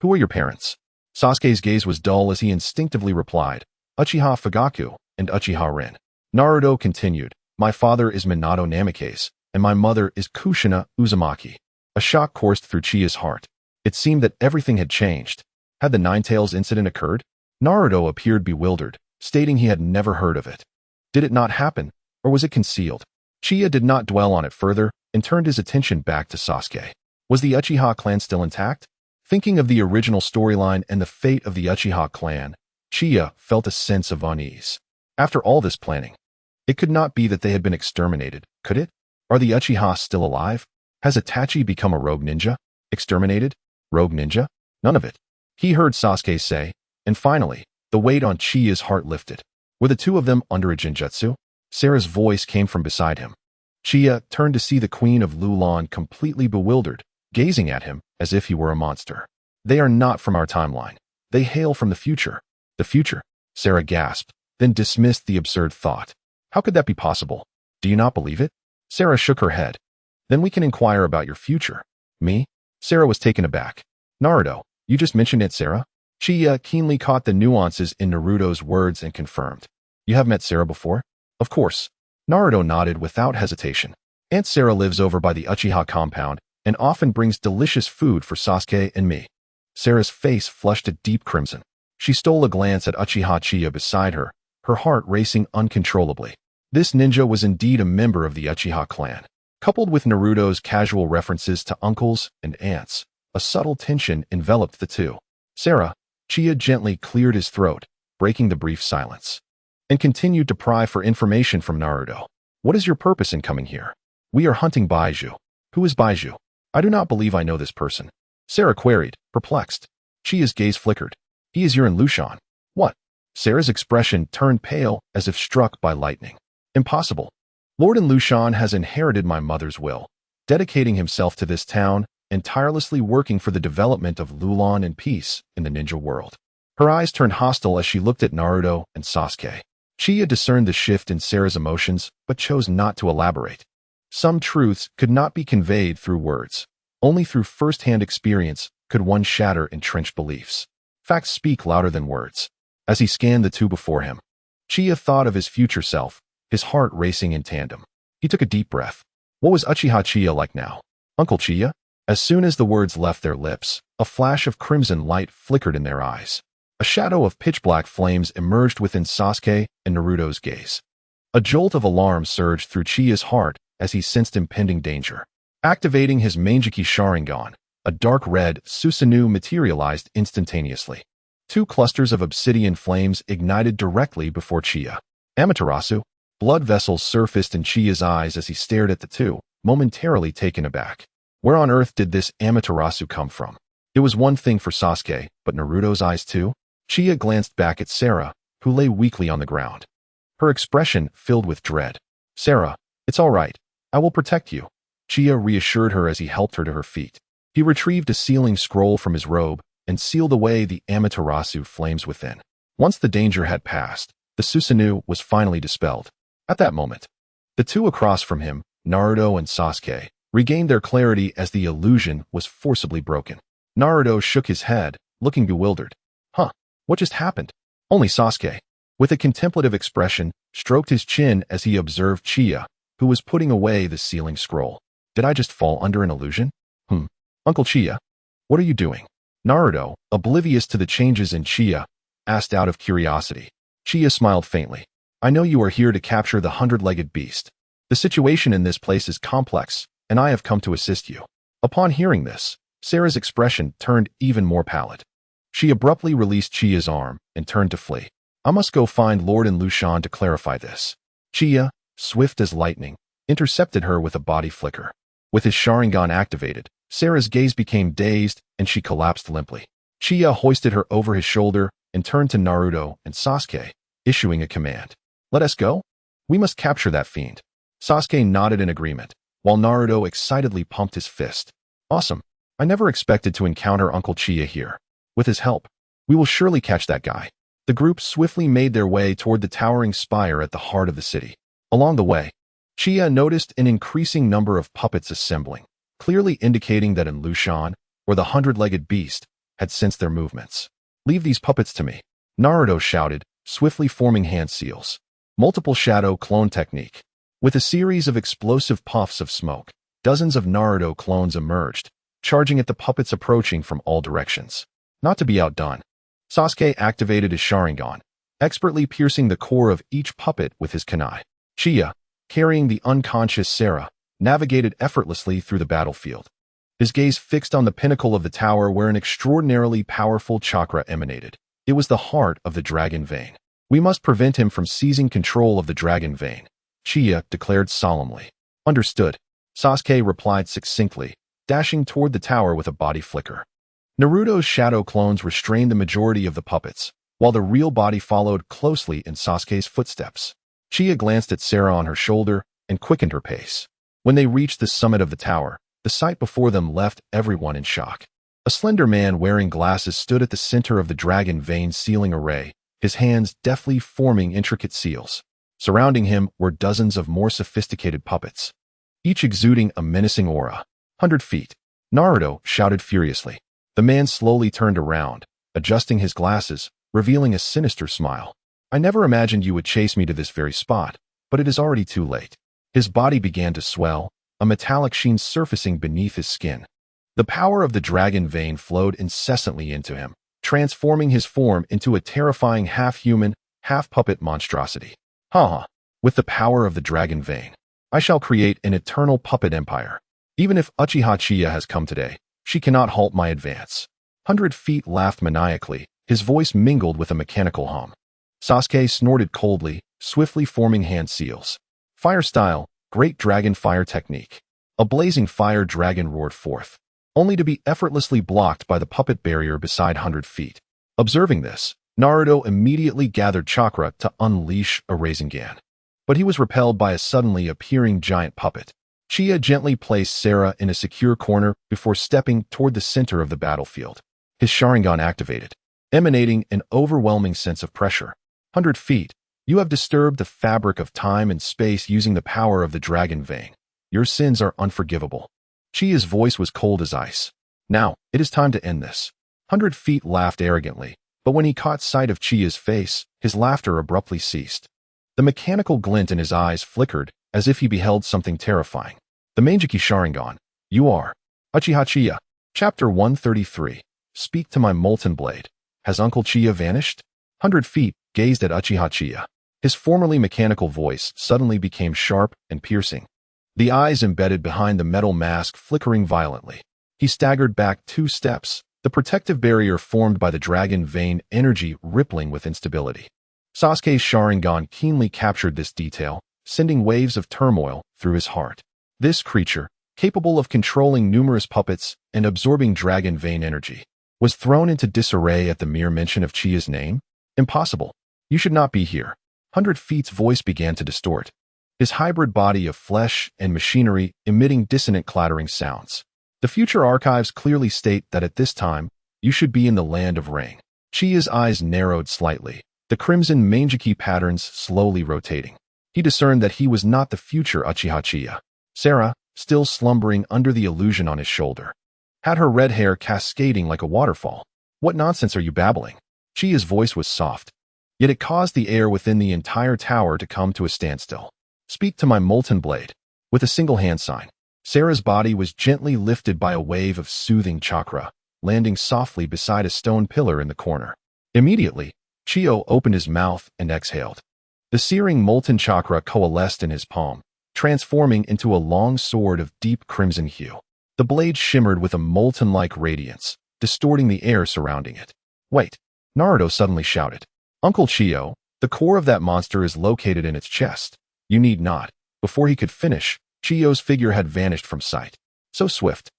Who are your parents? Sasuke's gaze was dull as he instinctively replied, Uchiha Fugaku and Uchiha Rin. Naruto continued, My father is Minato Namikaze, and my mother is Kushina Uzumaki. A shock coursed through Chiya's heart. It seemed that everything had changed. Had the Nine-Tails incident occurred? Naruto appeared bewildered, stating he had never heard of it. Did it not happen, or was it concealed? Chiya did not dwell on it further and turned his attention back to Sasuke. Was the Uchiha clan still intact? Thinking of the original storyline and the fate of the Uchiha clan, Chiya felt a sense of unease. After all this planning, it could not be that they had been exterminated, could it? Are the Uchiha still alive? Has Itachi become a rogue ninja? Exterminated? Rogue ninja? None of it. He heard Sasuke say, and finally, the weight on Chiya's heart lifted. Were the two of them under a genjutsu? Sarah's voice came from beside him. Chiya turned to see the Queen of Lulon completely bewildered, gazing at him as if he were a monster. They are not from our timeline. They hail from the future. The future? Sarah gasped, then dismissed the absurd thought. How could that be possible? Do you not believe it? Sarah shook her head. Then we can inquire about your future. Me? Sarah was taken aback. Naruto, you just mentioned it, Sarah? Chiya keenly caught the nuances in Naruto's words and confirmed. You have met Sarah before? Of course. Naruto nodded without hesitation. Aunt Sarah lives over by the Uchiha compound and often brings delicious food for Sasuke and me. Sarah's face flushed a deep crimson. She stole a glance at Uchiha Chiya beside her, her heart racing uncontrollably. This ninja was indeed a member of the Uchiha clan. Coupled with Naruto's casual references to uncles and aunts, a subtle tension enveloped the two. Sarah, Chiya gently cleared his throat, breaking the brief silence, and continued to pry for information from Naruto. What is your purpose in coming here? We are hunting Baiju. Who is Baiju? I do not believe I know this person. Sarah queried, perplexed. Chiya's gaze flickered. He is Yurin Lushan. What? Sarah's expression turned pale as if struck by lightning. Impossible. Lord Lushan has inherited my mother's will, dedicating himself to this town and tirelessly working for the development of Lulon and peace in the ninja world. Her eyes turned hostile as she looked at Naruto and Sasuke. Chiya discerned the shift in Sarah's emotions, but chose not to elaborate. Some truths could not be conveyed through words. Only through first-hand experience could one shatter entrenched beliefs. Facts speak louder than words. As he scanned the two before him, Chiya thought of his future self, his heart racing in tandem. He took a deep breath. What was Uchiha Chiya like now? Uncle Chiya? As soon as the words left their lips, a flash of crimson light flickered in their eyes. A shadow of pitch-black flames emerged within Sasuke and Naruto's gaze. A jolt of alarm surged through Chiya's heart as he sensed impending danger. Activating his Manjiki Sharingan, a dark red Susanoo materialized instantaneously. Two clusters of obsidian flames ignited directly before Chiya. Amaterasu. Blood vessels surfaced in Chiya's eyes as he stared at the two, momentarily taken aback. Where on earth did this Amaterasu come from? It was one thing for Sasuke, but Naruto's eyes too? Chiya glanced back at Sarah, who lay weakly on the ground. Her expression filled with dread. Sarah, it's all right. I will protect you. Chiya reassured her as he helped her to her feet. He retrieved a sealing scroll from his robe and sealed away the Amaterasu flames within. Once the danger had passed, the Susanoo was finally dispelled. At that moment, the two across from him, Naruto and Sasuke, regained their clarity as the illusion was forcibly broken. Naruto shook his head, looking bewildered. Huh, what just happened? Only Sasuke, with a contemplative expression, stroked his chin as he observed Chiya, who was putting away the sealing scroll. Did I just fall under an illusion? Uncle Chiya, what are you doing? Naruto, oblivious to the changes in Chiya, asked out of curiosity. Chiya smiled faintly. I know you are here to capture the 100-legged beast. The situation in this place is complex, and I have come to assist you. Upon hearing this, Sarah's expression turned even more pallid. She abruptly released Chiya's arm and turned to flee. I must go find Lord and Lushan to clarify this. Chiya, swift as lightning, intercepted her with a body flicker. With his Sharingan activated, Sarah's gaze became dazed and she collapsed limply. Chiya hoisted her over his shoulder and turned to Naruto and Sasuke, issuing a command. Let us go? We must capture that fiend. Sasuke nodded in agreement, while Naruto excitedly pumped his fist. Awesome. I never expected to encounter Uncle Chiya here. With his help, we will surely catch that guy. The group swiftly made their way toward the towering spire at the heart of the city. Along the way, Chiya noticed an increasing number of puppets assembling, clearly indicating that in Lushan, or the 100-legged beast, had sensed their movements. Leave these puppets to me, Naruto shouted, swiftly forming hand seals. Multiple shadow clone technique. With a series of explosive puffs of smoke, dozens of Naruto clones emerged, charging at the puppets approaching from all directions. Not to be outdone, Sasuke activated his Sharingan, expertly piercing the core of each puppet with his kunai. Chiya, carrying the unconscious Sarah, navigated effortlessly through the battlefield. His gaze fixed on the pinnacle of the tower where an extraordinarily powerful chakra emanated. It was the heart of the dragon vein. We must prevent him from seizing control of the dragon vein, Chiya declared solemnly. Understood, Sasuke replied succinctly, dashing toward the tower with a body flicker. Naruto's shadow clones restrained the majority of the puppets, while the real body followed closely in Sasuke's footsteps. Chiya glanced at Sarah on her shoulder and quickened her pace. When they reached the summit of the tower, the sight before them left everyone in shock. A slender man wearing glasses stood at the center of the dragon vein sealing array, his hands deftly forming intricate seals. Surrounding him were dozens of more sophisticated puppets, each exuding a menacing aura. 100 feet. Naruto shouted furiously. The man slowly turned around, adjusting his glasses, revealing a sinister smile. I never imagined you would chase me to this very spot, but it is already too late. His body began to swell, a metallic sheen surfacing beneath his skin. The power of the dragon vein flowed incessantly into him, transforming his form into a terrifying half-human, half-puppet monstrosity. With the power of the dragon vein, I shall create an eternal puppet empire. Even if Uchiha Qianye has come today, she cannot halt my advance. 100 Feet laughed maniacally, his voice mingled with a mechanical hum. Sasuke snorted coldly, swiftly forming hand seals. Fire style, great dragon fire technique. A blazing fire dragon roared forth, only to be effortlessly blocked by the puppet barrier beside 100 Feet. Observing this, Naruto immediately gathered chakra to unleash a Rasengan. But he was repelled by a suddenly appearing giant puppet. Chiya gently placed Sarah in a secure corner before stepping toward the center of the battlefield. His Sharingan activated, emanating an overwhelming sense of pressure. 100 Feet, you have disturbed the fabric of time and space using the power of the dragon vein. Your sins are unforgivable. Chiya's voice was cold as ice. Now, it is time to end this. 100 Feet laughed arrogantly, but when he caught sight of Chiya's face, his laughter abruptly ceased. The mechanical glint in his eyes flickered, as if he beheld something terrifying. The Mangeki Sharingan. You are Uchiha Qianye. Chapter 133. Speak to my molten blade. Has Uncle Chiya vanished? 100 Feet gazed at Uchiha Qianye. His formerly mechanical voice suddenly became sharp and piercing, the eyes embedded behind the metal mask flickering violently. He staggered back 2 steps, the protective barrier formed by the dragon vein energy rippling with instability. Sasuke's Sharingan keenly captured this detail, sending waves of turmoil through his heart. This creature, capable of controlling numerous puppets and absorbing dragon vein energy, was thrown into disarray at the mere mention of Chiya's name? Impossible. You should not be here. 100 Feet's voice began to distort, his hybrid body of flesh and machinery emitting dissonant clattering sounds. The future archives clearly state that at this time, you should be in the land of rain. Chiya's eyes narrowed slightly, the crimson Mangeki patterns slowly rotating. He discerned that he was not the future Uchiha Qianye. Sarah, still slumbering under the illusion on his shoulder, had her red hair cascading like a waterfall. What nonsense are you babbling? Chiya's voice was soft, yet it caused the air within the entire tower to come to a standstill. Speak to my molten blade. With a single hand sign, Sarah's body was gently lifted by a wave of soothing chakra, landing softly beside a stone pillar in the corner. Immediately, Chiyo opened his mouth and exhaled. The searing molten chakra coalesced in his palm, transforming into a long sword of deep crimson hue. The blade shimmered with a molten-like radiance, distorting the air surrounding it. Wait, Naruto suddenly shouted. Uncle Chiyo, the core of that monster is located in its chest. You need not. Before he could finish, Chiyo's figure had vanished from sight. So swift.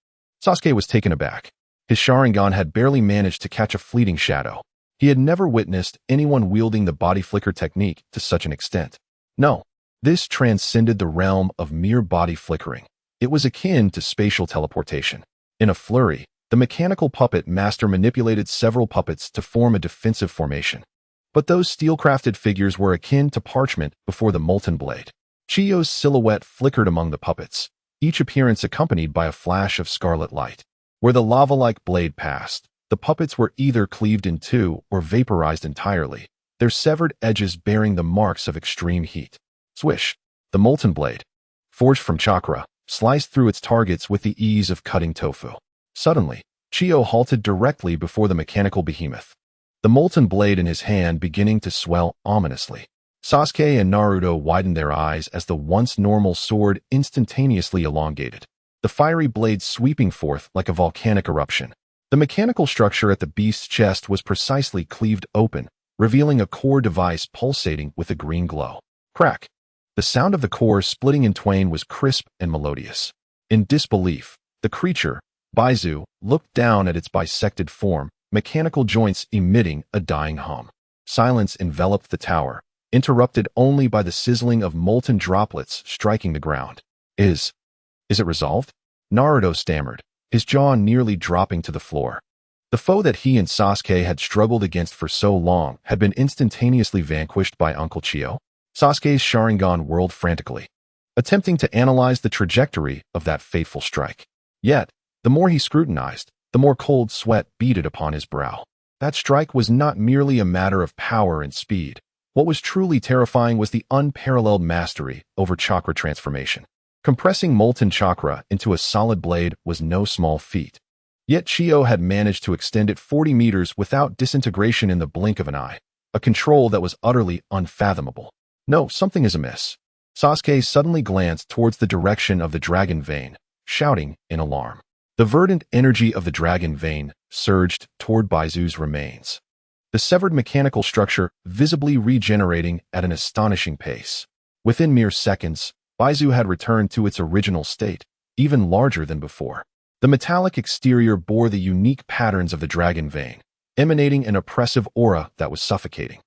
Sasuke was taken aback. His Sharingan had barely managed to catch a fleeting shadow. He had never witnessed anyone wielding the body flicker technique to such an extent. No, this transcended the realm of mere body flickering. It was akin to spatial teleportation. In a flurry, the mechanical puppet master manipulated several puppets to form a defensive formation. But those steel-crafted figures were akin to parchment before the molten blade. Chiyo's silhouette flickered among the puppets, each appearance accompanied by a flash of scarlet light. Where the lava-like blade passed, the puppets were either cleaved in two or vaporized entirely, their severed edges bearing the marks of extreme heat. Swish! The molten blade, forged from chakra, sliced through its targets with the ease of cutting tofu. Suddenly, Chiyo halted directly before the mechanical behemoth, the molten blade in his hand beginning to swell ominously. Sasuke and Naruto widened their eyes as the once normal sword instantaneously elongated, the fiery blade sweeping forth like a volcanic eruption. The mechanical structure at the beast's chest was precisely cleaved open, revealing a core device pulsating with a green glow. Crack! The sound of the core splitting in twain was crisp and melodious. In disbelief, the creature, Baizu, looked down at its bisected form, mechanical joints emitting a dying hum. Silence enveloped the tower, interrupted only by the sizzling of molten droplets striking the ground. Is it resolved? Naruto stammered, his jaw nearly dropping to the floor. The foe that he and Sasuke had struggled against for so long had been instantaneously vanquished by Uncle Chiyo. Sasuke's Sharingan whirled frantically, attempting to analyze the trajectory of that fateful strike. Yet, the more he scrutinized, the more cold sweat beaded upon his brow. That strike was not merely a matter of power and speed. What was truly terrifying was the unparalleled mastery over chakra transformation. Compressing molten chakra into a solid blade was no small feat. Yet Chiyo had managed to extend it 40 meters without disintegration in the blink of an eye, a control that was utterly unfathomable. No, something is amiss. Sasuke suddenly glanced towards the direction of the dragon vein, shouting in alarm. The verdant energy of the dragon vein surged toward Baizu's remains, the severed mechanical structure visibly regenerating at an astonishing pace. Within mere seconds, Baizu had returned to its original state, even larger than before. The metallic exterior bore the unique patterns of the dragon vein, emanating an oppressive aura that was suffocating.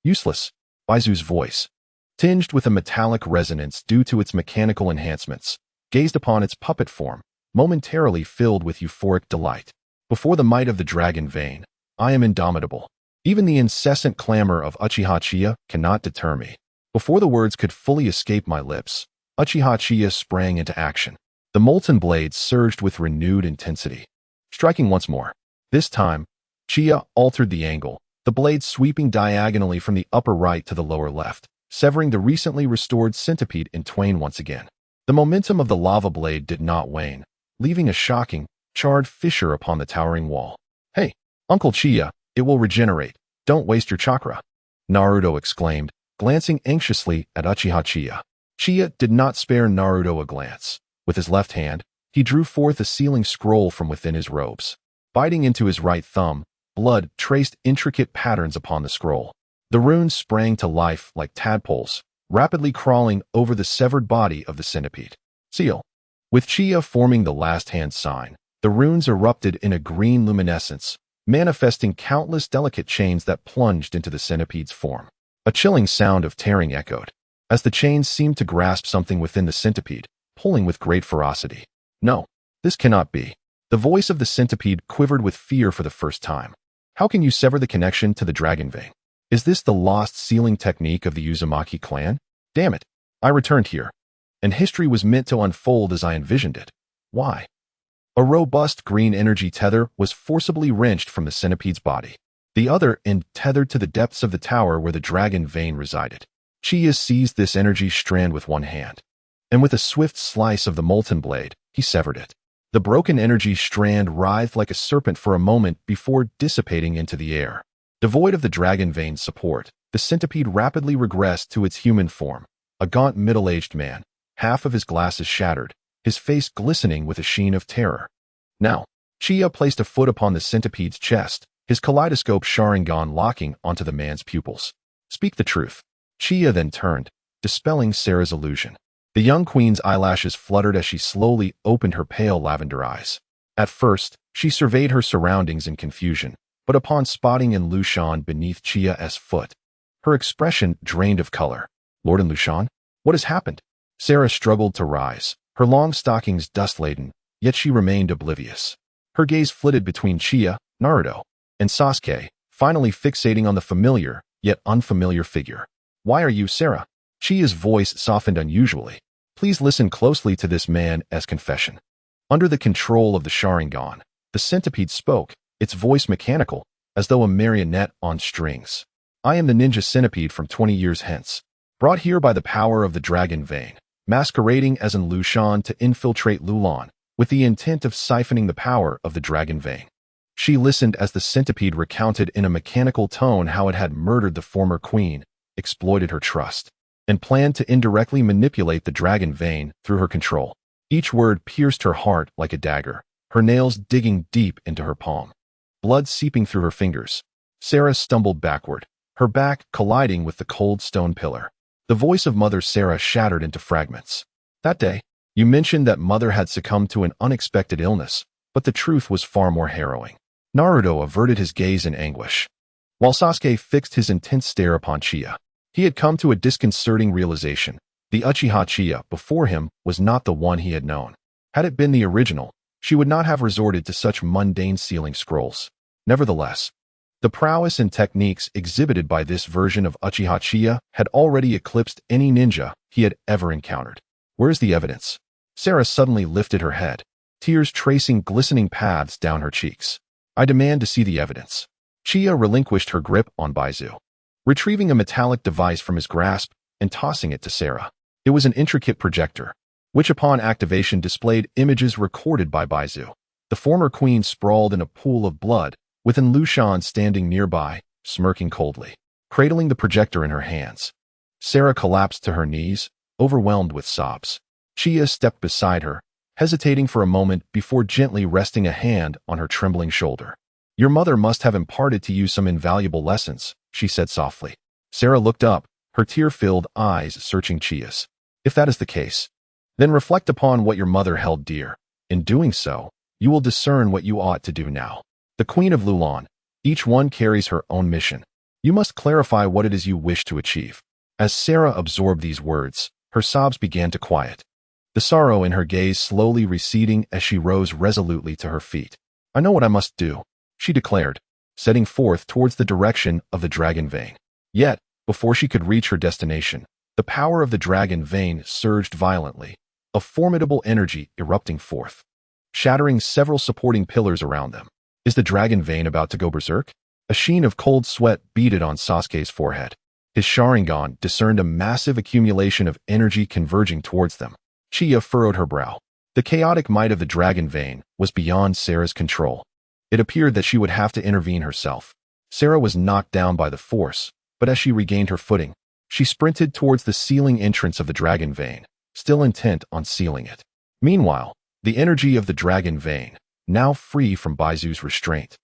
Useless. Baizu's voice, tinged with a metallic resonance due to its mechanical enhancements, gazed upon its puppet form, momentarily filled with euphoric delight. Before the might of the dragon vein, I am indomitable. Even the incessant clamor of Uchiha Qianye cannot deter me. Before the words could fully escape my lips, Uchiha Qianye sprang into action. The molten blade surged with renewed intensity, striking once more. This time, Chiya altered the angle, the blade sweeping diagonally from the upper right to the lower left, severing the recently restored centipede in twain once again. The momentum of the lava blade did not wane, leaving a shocking, charred fissure upon the towering wall. Hey, Uncle Chiya, it will regenerate. Don't waste your chakra, Naruto exclaimed, glancing anxiously at Uchiha Qianye. Chiya did not spare Naruto a glance. With his left hand, he drew forth a sealing scroll from within his robes. Biting into his right thumb, blood traced intricate patterns upon the scroll. The runes sprang to life like tadpoles, rapidly crawling over the severed body of the centipede. Seal. With Chiya forming the last hand sign, the runes erupted in a green luminescence, manifesting countless delicate chains that plunged into the centipede's form. A chilling sound of tearing echoed, as the chains seemed to grasp something within the centipede, pulling with great ferocity. No, this cannot be. The voice of the centipede quivered with fear for the first time. How can you sever the connection to the dragon vein? Is this the lost sealing technique of the Uzumaki clan? Damn it, I returned here, and history was meant to unfold as I envisioned it. Why? A robust green energy tether was forcibly wrenched from the centipede's body. The other end tethered to the depths of the tower where the dragon vein resided. Chiya seized this energy strand with one hand, and with a swift slice of the molten blade, he severed it. The broken energy strand writhed like a serpent for a moment before dissipating into the air. Devoid of the dragon vein's support, the centipede rapidly regressed to its human form, a gaunt middle-aged man, half of his glasses shattered, his face glistening with a sheen of terror. Now, Chiya placed a foot upon the centipede's chest, his kaleidoscope Sharingan locking onto the man's pupils. Speak the truth. Chiya then turned, dispelling Sarah's illusion. The young queen's eyelashes fluttered as she slowly opened her pale lavender eyes. At first, she surveyed her surroundings in confusion, but upon spotting in Lushan beneath Chiya's foot, her expression drained of color. Lord and Lushan? What has happened? Sarah struggled to rise, her long stockings dust-laden, yet she remained oblivious. Her gaze flitted between Chiya, Naruto, and Sasuke, finally fixating on the familiar, yet unfamiliar figure. Why are you Sarah? Chiya's voice softened unusually. Please listen closely to this man's confession. Under the control of the Sharingan, the centipede spoke, its voice mechanical, as though a marionette on strings. I am the ninja centipede from 20 years hence, brought here by the power of the dragon vein, masquerading as an Lushan to infiltrate Lulon, with the intent of siphoning the power of the dragon vein. She listened as the centipede recounted in a mechanical tone how it had murdered the former queen, exploited her trust, and planned to indirectly manipulate the dragon vein through her control. Each word pierced her heart like a dagger, her nails digging deep into her palm, blood seeping through her fingers. Sarah stumbled backward, her back colliding with the cold stone pillar. The voice of Mother Sarah shattered into fragments. That day, you mentioned that Mother had succumbed to an unexpected illness, but the truth was far more harrowing. Naruto averted his gaze in anguish, while Sasuke fixed his intense stare upon Chiya. He had come to a disconcerting realization. The Uchiha Chiya before him was not the one he had known. Had it been the original, she would not have resorted to such mundane sealing scrolls. Nevertheless, the prowess and techniques exhibited by this version of Uchiha Chiya had already eclipsed any ninja he had ever encountered. Where's the evidence? Sarah suddenly lifted her head, tears tracing glistening paths down her cheeks. I demand to see the evidence. Chiya relinquished her grip on Baizu, retrieving a metallic device from his grasp and tossing it to Sarah. It was an intricate projector, which upon activation displayed images recorded by Baizu. The former queen sprawled in a pool of blood, with An Lushan standing nearby, smirking coldly, cradling the projector in her hands. Sarah collapsed to her knees, overwhelmed with sobs. Chiya stepped beside her, hesitating for a moment before gently resting a hand on her trembling shoulder. Your mother must have imparted to you some invaluable lessons, she said softly. Sarah looked up, her tear-filled eyes searching Chiya's. If that is the case, then reflect upon what your mother held dear. In doing so, you will discern what you ought to do now. The Queen of Lulon, each one carries her own mission. You must clarify what it is you wish to achieve. As Sarah absorbed these words, her sobs began to quiet, the sorrow in her gaze slowly receding as she rose resolutely to her feet. I know what I must do, she declared, setting forth towards the direction of the dragon vein. Yet, before she could reach her destination, the power of the dragon vein surged violently, a formidable energy erupting forth, shattering several supporting pillars around them. Is the dragon vein about to go berserk? A sheen of cold sweat beaded on Sasuke's forehead. His Sharingan discerned a massive accumulation of energy converging towards them. Chiya furrowed her brow. The chaotic might of the dragon vein was beyond Sarah's control. It appeared that she would have to intervene herself. Sarah was knocked down by the force, but as she regained her footing, she sprinted towards the sealing entrance of the dragon vein, still intent on sealing it. Meanwhile, the energy of the dragon vein, now free from Baizu's restraint,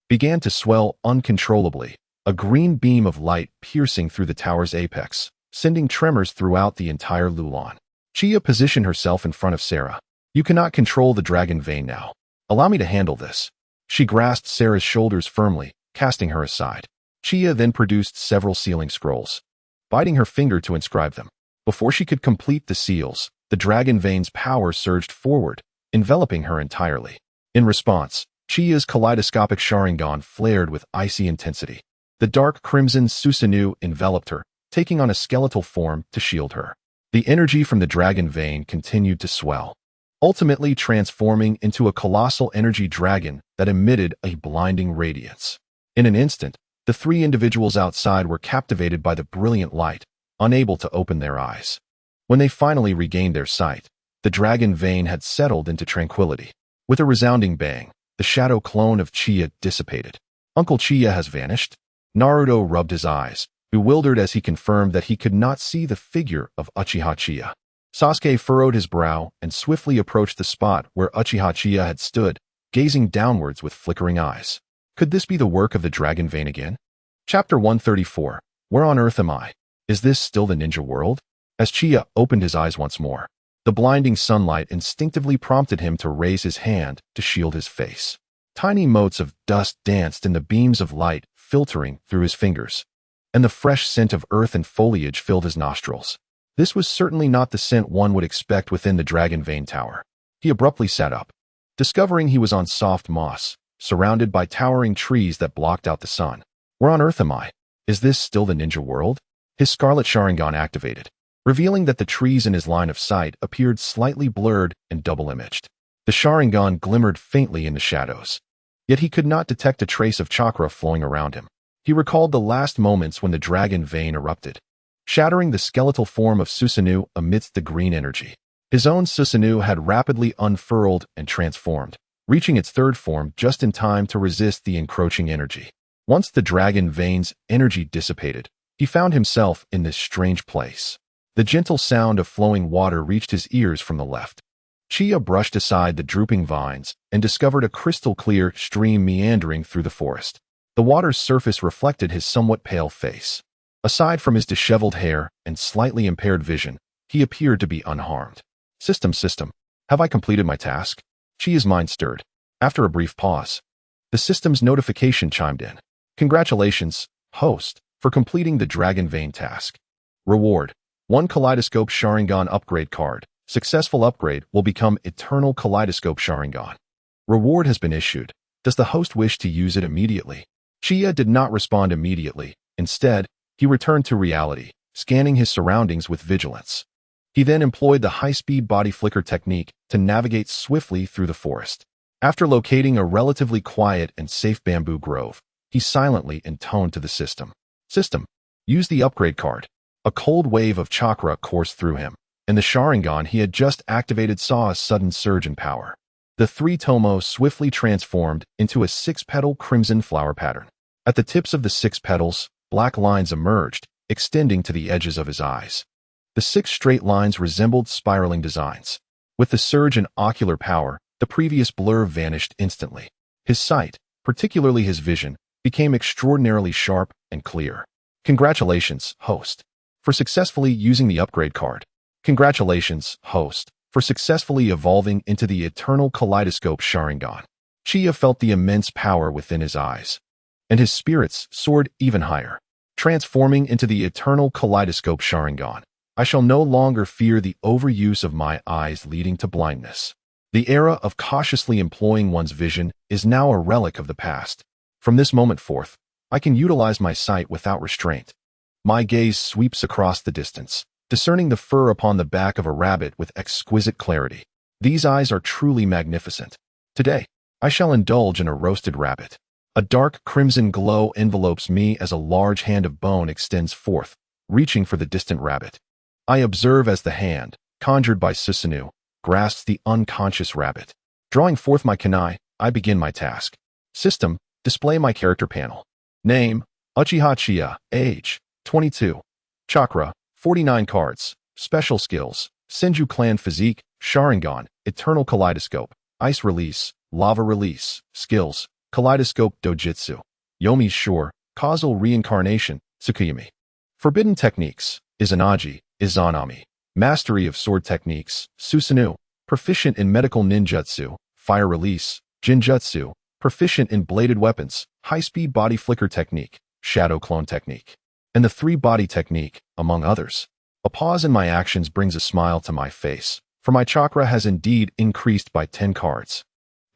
began to swell uncontrollably, a green beam of light piercing through the tower's apex, sending tremors throughout the entire Lulon. Chiya positioned herself in front of Sarah. You cannot control the dragon vein now. Allow me to handle this. She grasped Sarah's shoulders firmly, casting her aside. Chiya then produced several sealing scrolls, biting her finger to inscribe them. Before she could complete the seals, the dragon vein's power surged forward, enveloping her entirely. In response, Chiya's kaleidoscopic Sharingan flared with icy intensity. The dark crimson Susanoo enveloped her, taking on a skeletal form to shield her. The energy from the dragon vein continued to swell, ultimately transforming into a colossal energy dragon that emitted a blinding radiance. In an instant, the three individuals outside were captivated by the brilliant light, unable to open their eyes. When they finally regained their sight, the dragon vein had settled into tranquility. With a resounding bang, the shadow clone of Chiya dissipated. Uncle Chiya has vanished? Naruto rubbed his eyes, bewildered as he confirmed that he could not see the figure of Uchiha Qianye. Sasuke furrowed his brow and swiftly approached the spot where Uchiha Qianye had stood, gazing downwards with flickering eyes. Could this be the work of the dragon vein again? Chapter 134. Where on earth am I? Is this still the ninja world? As Chiya opened his eyes once more, the blinding sunlight instinctively prompted him to raise his hand to shield his face. Tiny motes of dust danced in the beams of light filtering through his fingers, and the fresh scent of earth and foliage filled his nostrils. This was certainly not the scent one would expect within the Dragon Vein Tower. He abruptly sat up, discovering he was on soft moss, surrounded by towering trees that blocked out the sun. Where on earth am I? Is this still the ninja world? His Scarlet Sharingan activated, revealing that the trees in his line of sight appeared slightly blurred and double-imaged. The Sharingan glimmered faintly in the shadows, yet he could not detect a trace of chakra flowing around him. He recalled the last moments when the dragon vein erupted, shattering the skeletal form of Susanoo amidst the green energy. His own Susanoo had rapidly unfurled and transformed, reaching its third form just in time to resist the encroaching energy. Once the dragon vein's energy dissipated, he found himself in this strange place. The gentle sound of flowing water reached his ears from the left. Chiya brushed aside the drooping vines and discovered a crystal-clear stream meandering through the forest. The water's surface reflected his somewhat pale face. Aside from his disheveled hair and slightly impaired vision, he appeared to be unharmed. System, have I completed my task? Chiya's mind stirred. After a brief pause, the system's notification chimed in. Congratulations, host, for completing the Dragon Vein task. Reward: 1 Kaleidoscope Sharingan upgrade card. Successful upgrade will become Eternal Kaleidoscope Sharingan. Reward has been issued. Does the host wish to use it immediately? Chiya did not respond immediately. Instead, he returned to reality, scanning his surroundings with vigilance. He then employed the high-speed body flicker technique to navigate swiftly through the forest. After locating a relatively quiet and safe bamboo grove, he silently intoned to the system. System, use the upgrade card. A cold wave of chakra coursed through him, and the Sharingan he had just activated saw a sudden surge in power. The three tomo swiftly transformed into a 6-petal crimson flower pattern. At the tips of the 6 petals, black lines emerged, extending to the edges of his eyes. The 6 straight lines resembled spiraling designs. With the surge in ocular power, the previous blur vanished instantly. His sight, particularly his vision, became extraordinarily sharp and clear. Congratulations, host, for successfully using the upgrade card. Congratulations, host, for successfully evolving into the Eternal Kaleidoscope Sharingan. Chiya felt the immense power within his eyes, and his spirits soared even higher. Transforming into the Eternal Kaleidoscope Sharingan, I shall no longer fear the overuse of my eyes leading to blindness. The era of cautiously employing one's vision is now a relic of the past. From this moment forth, I can utilize my sight without restraint. My gaze sweeps across the distance, discerning the fur upon the back of a rabbit with exquisite clarity. These eyes are truly magnificent. Today, I shall indulge in a roasted rabbit. A dark crimson glow envelopes me as a large hand of bone extends forth, reaching for the distant rabbit. I observe as the hand, conjured by Susanoo, grasps the unconscious rabbit. Drawing forth my kunai, I begin my task. System, display my character panel. Name, Uchiha Qianye. Age, 22. Chakra, 49 cards. Special skills: Senju Clan Physique, Sharingan, Eternal Kaleidoscope, Ice Release, Lava Release. Skills: Kaleidoscope Dojutsu, Yomi's Shore, Causal Reincarnation, Tsukuyami. Forbidden Techniques: Izanagi, Izanami. Mastery of Sword Techniques: Susanoo. Proficient in Medical Ninjutsu, Fire Release, Jinjutsu. Proficient in Bladed Weapons, High-Speed Body Flicker Technique, Shadow Clone Technique, and the 3-Body Technique, among others. A pause in my actions brings a smile to my face, for my chakra has indeed increased by 10 cards.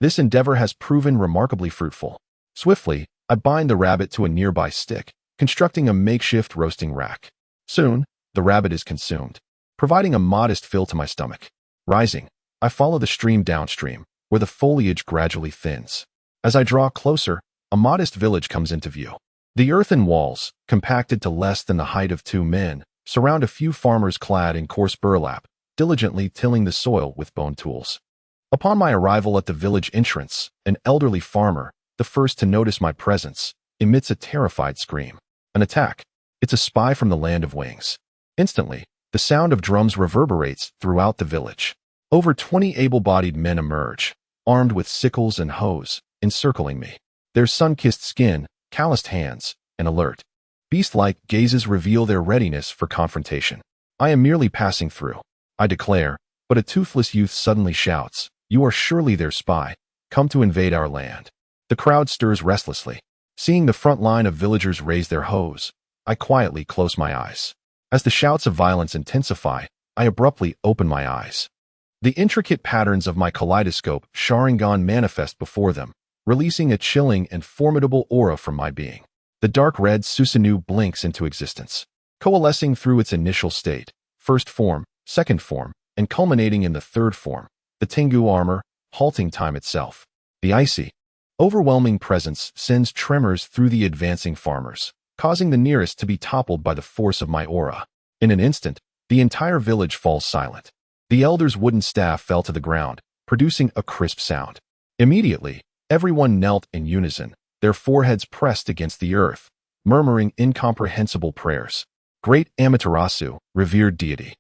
This endeavor has proven remarkably fruitful. Swiftly, I bind the rabbit to a nearby stick, constructing a makeshift roasting rack. Soon, the rabbit is consumed, providing a modest fill to my stomach. Rising, I follow the stream downstream, where the foliage gradually thins. As I draw closer, a modest village comes into view. The earthen walls, compacted to less than the height of 2 men, surround a few farmers clad in coarse burlap, diligently tilling the soil with bone tools. Upon my arrival at the village entrance, an elderly farmer, the first to notice my presence, emits a terrified scream. An attack. It's a spy from the land of wings. Instantly, the sound of drums reverberates throughout the village. Over 20 able-bodied men emerge, armed with sickles and hoes, encircling me. Their sun-kissed skin, calloused hands, and alert, beast-like gazes reveal their readiness for confrontation. I am merely passing through, I declare, but a toothless youth suddenly shouts, "You are surely their spy, come to invade our land." The crowd stirs restlessly. Seeing the front line of villagers raise their hoes, I quietly close my eyes. As the shouts of violence intensify, I abruptly open my eyes. The intricate patterns of my kaleidoscope Sharingan manifest before them, releasing a chilling and formidable aura from my being. The dark red Susanoo blinks into existence, coalescing through its initial state, first form, second form, and culminating in the third form, the Tengu armor, halting time itself. The icy, overwhelming presence sends tremors through the advancing farmers, causing the nearest to be toppled by the force of my aura. In an instant, the entire village falls silent. The elder's wooden staff fell to the ground, producing a crisp sound. Immediately, everyone knelt in unison, their foreheads pressed against the earth, murmuring incomprehensible prayers. "Great Amaterasu, revered deity,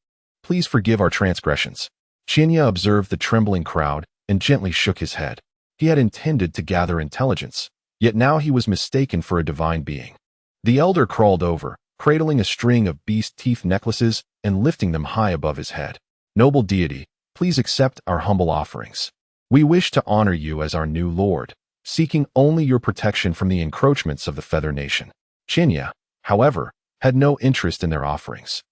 please forgive our transgressions." Chiya observed the trembling crowd and gently shook his head. He had intended to gather intelligence, yet now he was mistaken for a divine being. The elder crawled over, cradling a string of beast teeth necklaces and lifting them high above his head. "Noble deity, please accept our humble offerings. We wish to honor you as our new lord, seeking only your protection from the encroachments of the Feather Nation." Chiya, however, had no interest in their offerings.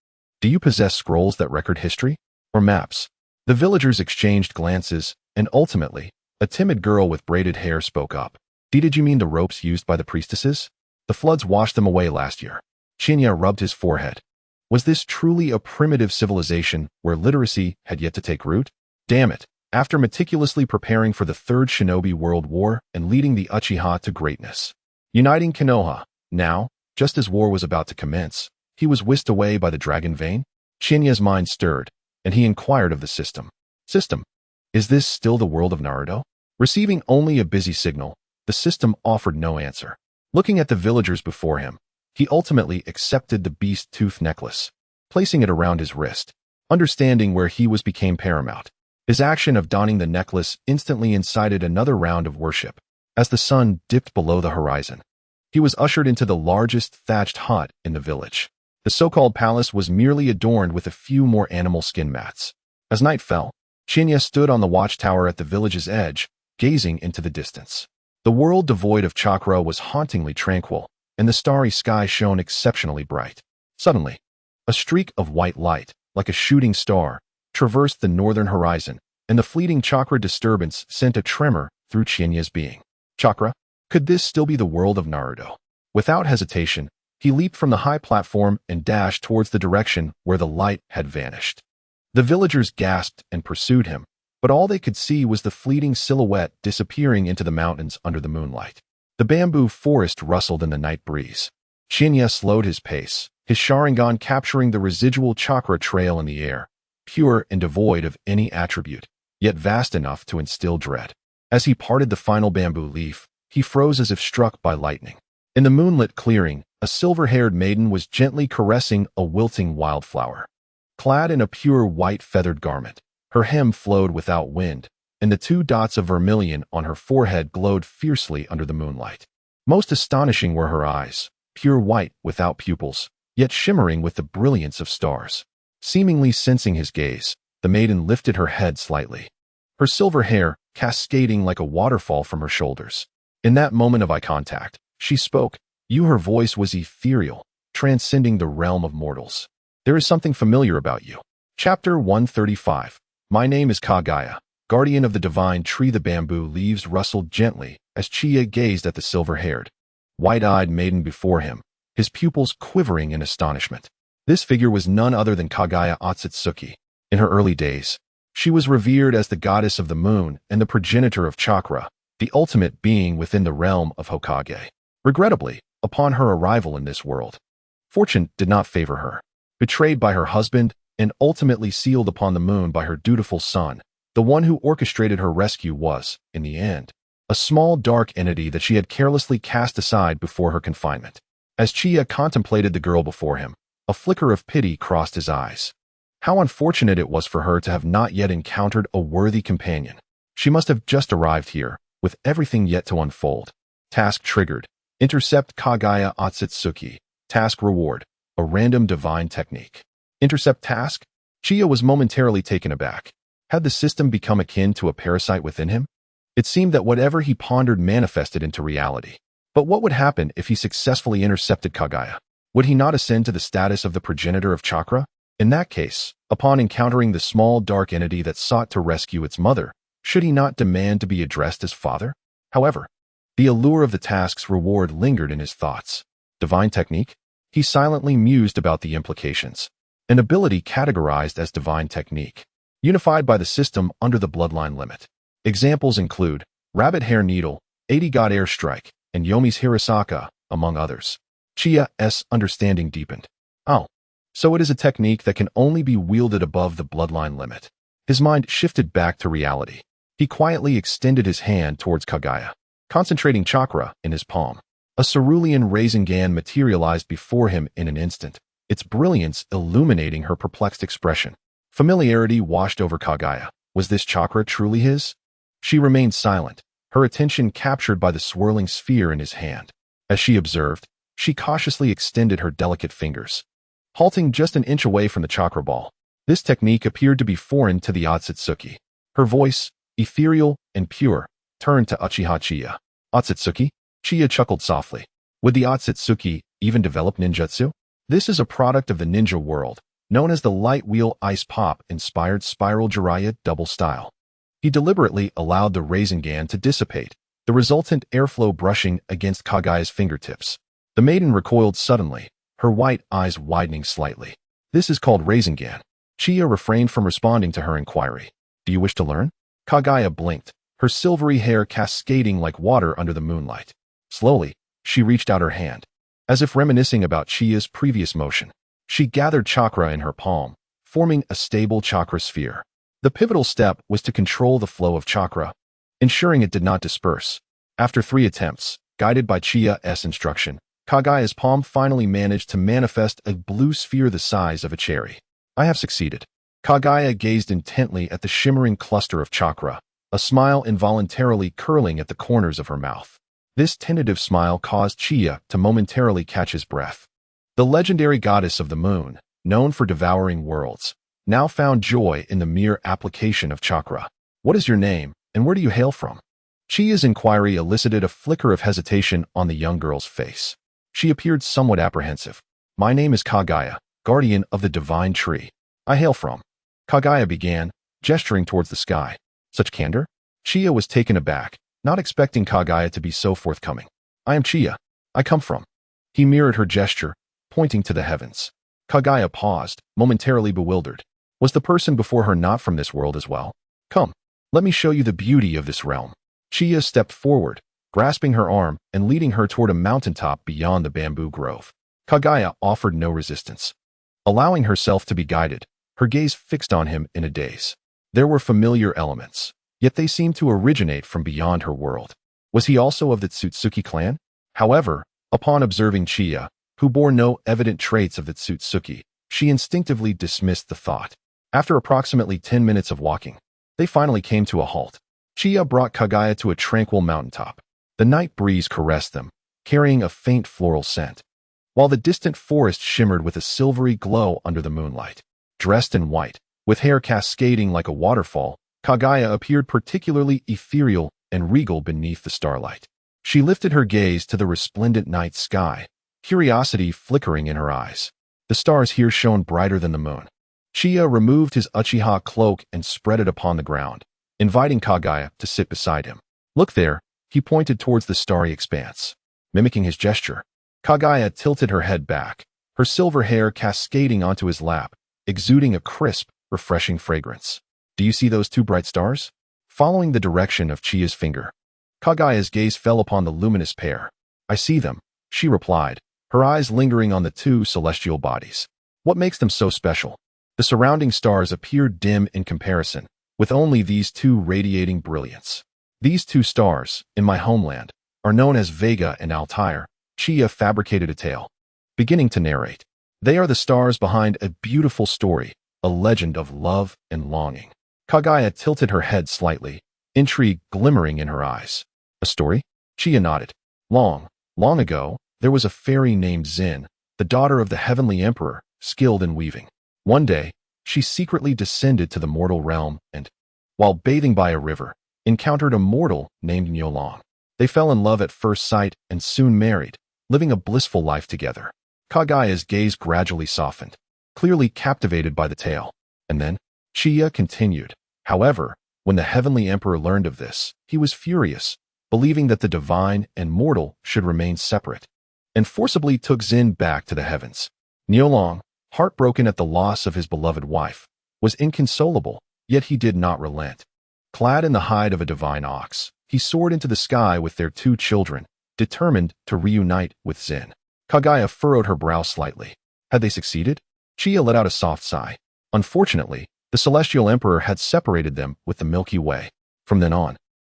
"Do you possess scrolls that record history? Or maps?" The villagers exchanged glances, and ultimately, a timid girl with braided hair spoke up. "Did you mean the ropes used by the priestesses? The floods washed them away last year." Chiya rubbed his forehead. Was this truly a primitive civilization where literacy had yet to take root? Damn it. After meticulously preparing for the Third Shinobi World War and leading the Uchiha to greatness, uniting Konoha, now, just as war was about to commence, he was whisked away by the dragon vein? Chiya's mind stirred, and he inquired of the system. "System, is this still the world of Naruto?" Receiving only a busy signal, the system offered no answer. Looking at the villagers before him, he ultimately accepted the beast tooth necklace, placing it around his wrist. Understanding where he was became paramount. His action of donning the necklace instantly incited another round of worship. As the sun dipped below the horizon, he was ushered into the largest thatched hut in the village. The so-called palace was merely adorned with a few more animal skin mats. As night fell, Chiya stood on the watchtower at the village's edge, gazing into the distance. The world devoid of chakra was hauntingly tranquil, and the starry sky shone exceptionally bright. Suddenly, a streak of white light, like a shooting star, traversed the northern horizon, and the fleeting chakra disturbance sent a tremor through Chiya's being. Chakra? Could this still be the world of Naruto? Without hesitation, he leaped from the high platform and dashed towards the direction where the light had vanished. The villagers gasped and pursued him, but all they could see was the fleeting silhouette disappearing into the mountains under the moonlight. The bamboo forest rustled in the night breeze. Chiya slowed his pace, his Sharingan capturing the residual chakra trail in the air, pure and devoid of any attribute, yet vast enough to instill dread. As he parted the final bamboo leaf, he froze as if struck by lightning. In the moonlit clearing, a silver-haired maiden was gently caressing a wilting wildflower. Clad in a pure white feathered garment, her hem flowed without wind, and the 2 dots of vermilion on her forehead glowed fiercely under the moonlight. Most astonishing were her eyes, pure white without pupils, yet shimmering with the brilliance of stars. Seemingly sensing his gaze, the maiden lifted her head slightly, her silver hair cascading like a waterfall from her shoulders. In that moment of eye contact, she spoke. Her voice was ethereal, transcending the realm of mortals. "There is something familiar about you." Chapter 135. My name is Kagaya, guardian of the divine tree. The bamboo leaves rustled gently as Chiya gazed at the silver-haired, white-eyed maiden before him, his pupils quivering in astonishment. This figure was none other than Kagaya Otsutsuki. In her early days, She was revered as the goddess of the moon and the progenitor of chakra, the ultimate being within the realm of Hokage. Regrettably, upon her arrival in this world, fortune did not favor her. Betrayed by her husband and ultimately sealed upon the moon by her dutiful son, the one who orchestrated her rescue was, in the end, a small dark entity that she had carelessly cast aside before her confinement. As Chiya contemplated the girl before him, a flicker of pity crossed his eyes. How unfortunate it was for her to have not yet encountered a worthy companion. She must have just arrived here, with everything yet to unfold. Task triggered. Intercept Kagaya Otsutsuki. Task reward. A random divine technique. Intercept task? Chiya was momentarily taken aback. Had the system become akin to a parasite within him? It seemed that whatever he pondered manifested into reality. But what would happen if he successfully intercepted Kagaya? Would he not ascend to the status of the progenitor of chakra? In that case, upon encountering the small dark entity that sought to rescue its mother, should he not demand to be addressed as father? However, the allure of the task's reward lingered in his thoughts. Divine technique? He silently mused about the implications. An ability categorized as divine technique, unified by the system under the bloodline limit. Examples include Rabbit Hair Needle, 80 God Air Strike, and Yomi's Hirasaka, among others. Chiya's understanding deepened. Oh, so it is a technique that can only be wielded above the bloodline limit. His mind shifted back to reality. He quietly extended his hand towards Kagaya, concentrating chakra in his palm. A cerulean Rasengan materialized before him in an instant, its brilliance illuminating her perplexed expression. Familiarity washed over Kagaya. Was this chakra truly his? She remained silent, her attention captured by the swirling sphere in his hand. As she observed, she cautiously extended her delicate fingers, halting just an inch away from the chakra ball. This technique appeared to be foreign to the Otsutsuki. Her voice, ethereal and pure, turned to Uchiha Qianye. Otsutsuki? Chiya chuckled softly. Would the Otsutsuki even develop ninjutsu? This is a product of the ninja world, known as the Light Wheel Ice Pop-inspired Spiral Jiraiya double style. He deliberately allowed the Rasengan to dissipate, the resultant airflow brushing against Kagaya's fingertips. The maiden recoiled suddenly, her white eyes widening slightly. This is called Rasengan. Chiya refrained from responding to her inquiry. Do you wish to learn? Kagaya blinked, her silvery hair cascading like water under the moonlight. Slowly, she reached out her hand, as if reminiscing about Chiya's previous motion. She gathered chakra in her palm, forming a stable chakra sphere. The pivotal step was to control the flow of chakra, ensuring it did not disperse. After 3 attempts, guided by Chiya's instruction, Kagaya's palm finally managed to manifest a blue sphere the size of a cherry. I have succeeded. Kagaya gazed intently at the shimmering cluster of chakra, a smile involuntarily curling at the corners of her mouth. This tentative smile caused Chiya to momentarily catch his breath. The legendary goddess of the moon, known for devouring worlds, now found joy in the mere application of chakra. What is your name, and where do you hail from? Chiya's inquiry elicited a flicker of hesitation on the young girl's face. She appeared somewhat apprehensive. My name is Kagaya, guardian of the divine tree. I hail from. Kagaya began, gesturing towards the sky. Such candor? Chiya was taken aback, not expecting Kagaya to be so forthcoming. I am Chiya. I come from. He mirrored her gesture, pointing to the heavens. Kagaya paused, momentarily bewildered. Was the person before her not from this world as well? Come, let me show you the beauty of this realm. Chiya stepped forward, grasping her arm and leading her toward a mountaintop beyond the bamboo grove. Kagaya offered no resistance. Allowing herself to be guided, her gaze fixed on him in a daze. There were familiar elements, yet they seemed to originate from beyond her world. Was he also of the Tsutsuki clan? However, upon observing Chiya, who bore no evident traits of the Tsutsuki, she instinctively dismissed the thought. After approximately 10 minutes of walking, they finally came to a halt. Chiya brought Kagaya to a tranquil mountaintop. The night breeze caressed them, carrying a faint floral scent, while the distant forest shimmered with a silvery glow under the moonlight. Dressed in white, with hair cascading like a waterfall, Kagaya appeared particularly ethereal and regal beneath the starlight. She lifted her gaze to the resplendent night sky, curiosity flickering in her eyes. The stars here shone brighter than the moon. Chiya removed his Uchiha cloak and spread it upon the ground, inviting Kagaya to sit beside him. Look there, he pointed towards the starry expanse. Mimicking his gesture, Kagaya tilted her head back, her silver hair cascading onto his lap, exuding a crisp, refreshing fragrance. Do you see those two bright stars? Following the direction of Chiya's finger, Kagaya's gaze fell upon the luminous pair. I see them, she replied, her eyes lingering on the two celestial bodies. What makes them so special? The surrounding stars appeared dim in comparison, with only these two radiating brilliance. These two stars, in my homeland, are known as Vega and Altair. Chiya fabricated a tale, beginning to narrate. They are the stars behind a beautiful story, a legend of love and longing. Kagaya tilted her head slightly, intrigue glimmering in her eyes. A story? Chiya nodded. Long ago, there was a fairy named Xin, the daughter of the heavenly emperor, skilled in weaving. One day, she secretly descended to the mortal realm and, while bathing by a river, encountered a mortal named Nyolong. They fell in love at first sight and soon married, living a blissful life together. Kagaya's gaze gradually softened, clearly captivated by the tale. And then, Chiya continued. However, when the heavenly emperor learned of this, he was furious, believing that the divine and mortal should remain separate, and forcibly took Xin back to the heavens. Nyolong, heartbroken at the loss of his beloved wife, was inconsolable, yet he did not relent. Clad in the hide of a divine ox, he soared into the sky with their two children, determined to reunite with Xin. Kagaya furrowed her brow slightly. Had they succeeded? Chiya let out a soft sigh. Unfortunately, the celestial emperor had separated them with the Milky Way. From then on,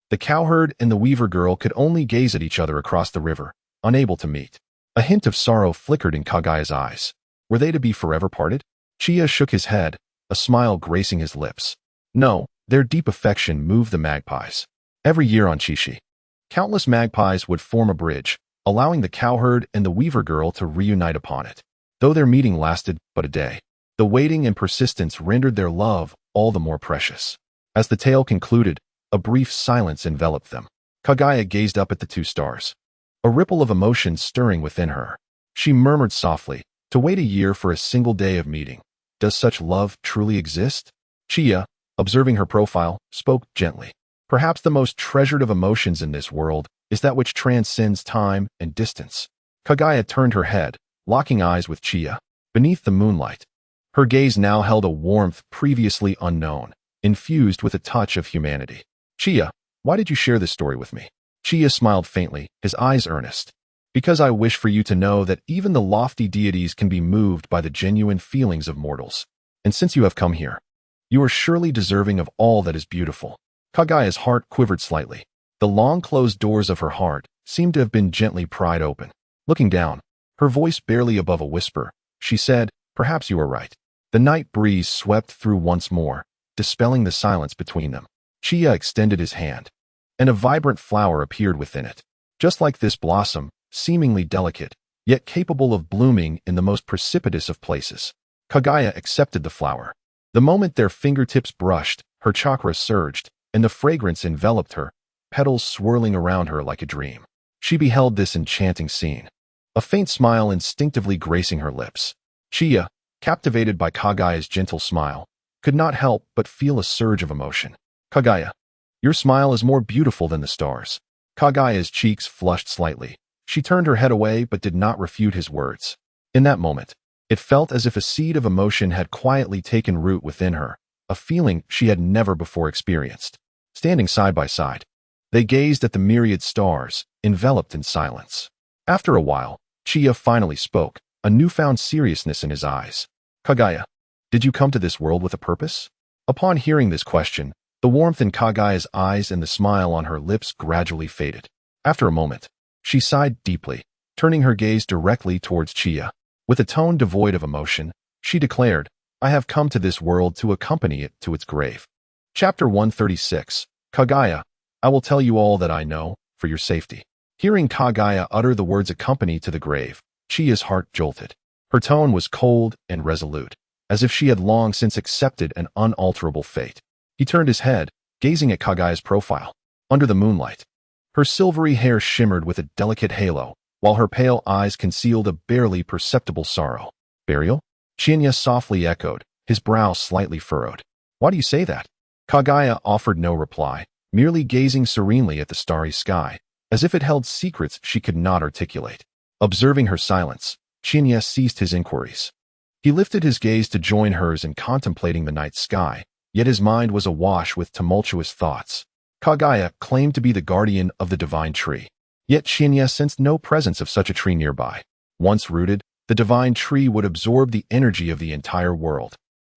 the cowherd and the weaver girl could only gaze at each other across the river, unable to meet. A hint of sorrow flickered in Kagaya's eyes. Were they to be forever parted? Chiya shook his head, a smile gracing his lips. No, their deep affection moved the magpies. Every year on Chishi, countless magpies would form a bridge, allowing the cowherd and the weaver girl to reunite upon it. Though their meeting lasted but a day, the waiting and persistence rendered their love all the more precious. As the tale concluded, a brief silence enveloped them. Kagaya gazed up at the two stars, a ripple of emotion stirring within her. She murmured softly, to wait a year for a single day of meeting. Does such love truly exist? Chiya, observing her profile, spoke gently. Perhaps the most treasured of emotions in this world is that which transcends time and distance. Kagaya turned her head, locking eyes with Chiya. Beneath the moonlight, her gaze now held a warmth previously unknown, infused with a touch of humanity. Chiya, why did you share this story with me? Chiya smiled faintly, his eyes earnest. Because I wish for you to know that even the lofty deities can be moved by the genuine feelings of mortals. And since you have come here, you are surely deserving of all that is beautiful. Kagaya's heart quivered slightly. The long-closed doors of her heart seemed to have been gently pried open. Looking down, her voice barely above a whisper, she said, perhaps you are right. The night breeze swept through once more, dispelling the silence between them. Chiya extended his hand, and a vibrant flower appeared within it. Just like this blossom, seemingly delicate, yet capable of blooming in the most precipitous of places. Kagaya accepted the flower. The moment their fingertips brushed, her chakra surged, and the fragrance enveloped her, petals swirling around her like a dream. She beheld this enchanting scene, a faint smile instinctively gracing her lips. Chiya, captivated by Kagaya's gentle smile, could not help but feel a surge of emotion. Kagaya, your smile is more beautiful than the stars. Kagaya's cheeks flushed slightly. She turned her head away but did not refute his words. In that moment, it felt as if a seed of emotion had quietly taken root within her, a feeling she had never before experienced. Standing side by side, they gazed at the myriad stars, enveloped in silence. After a while, Chiya finally spoke, a newfound seriousness in his eyes. Kagaya, did you come to this world with a purpose? Upon hearing this question, the warmth in Kagaya's eyes and the smile on her lips gradually faded. After a moment, she sighed deeply, turning her gaze directly towards Chiya. With a tone devoid of emotion, she declared, I have come to this world to accompany it to its grave. Chapter 136. Kagaya, I will tell you all that I know, for your safety. Hearing Kagaya utter the words accompany to the grave, Chiya's heart jolted. Her tone was cold and resolute, as if she had long since accepted an unalterable fate. He turned his head, gazing at Kagaya's profile. Under the moonlight, her silvery hair shimmered with a delicate halo, while her pale eyes concealed a barely perceptible sorrow. Burial? Qianye softly echoed, his brow slightly furrowed. Why do you say that? Kagaya offered no reply, merely gazing serenely at the starry sky, as if it held secrets she could not articulate. Observing her silence, Qianye ceased his inquiries. He lifted his gaze to join hers in contemplating the night sky, yet his mind was awash with tumultuous thoughts. Kagaya claimed to be the guardian of the divine tree, yet Qianye sensed no presence of such a tree nearby. Once rooted, the divine tree would absorb the energy of the entire world,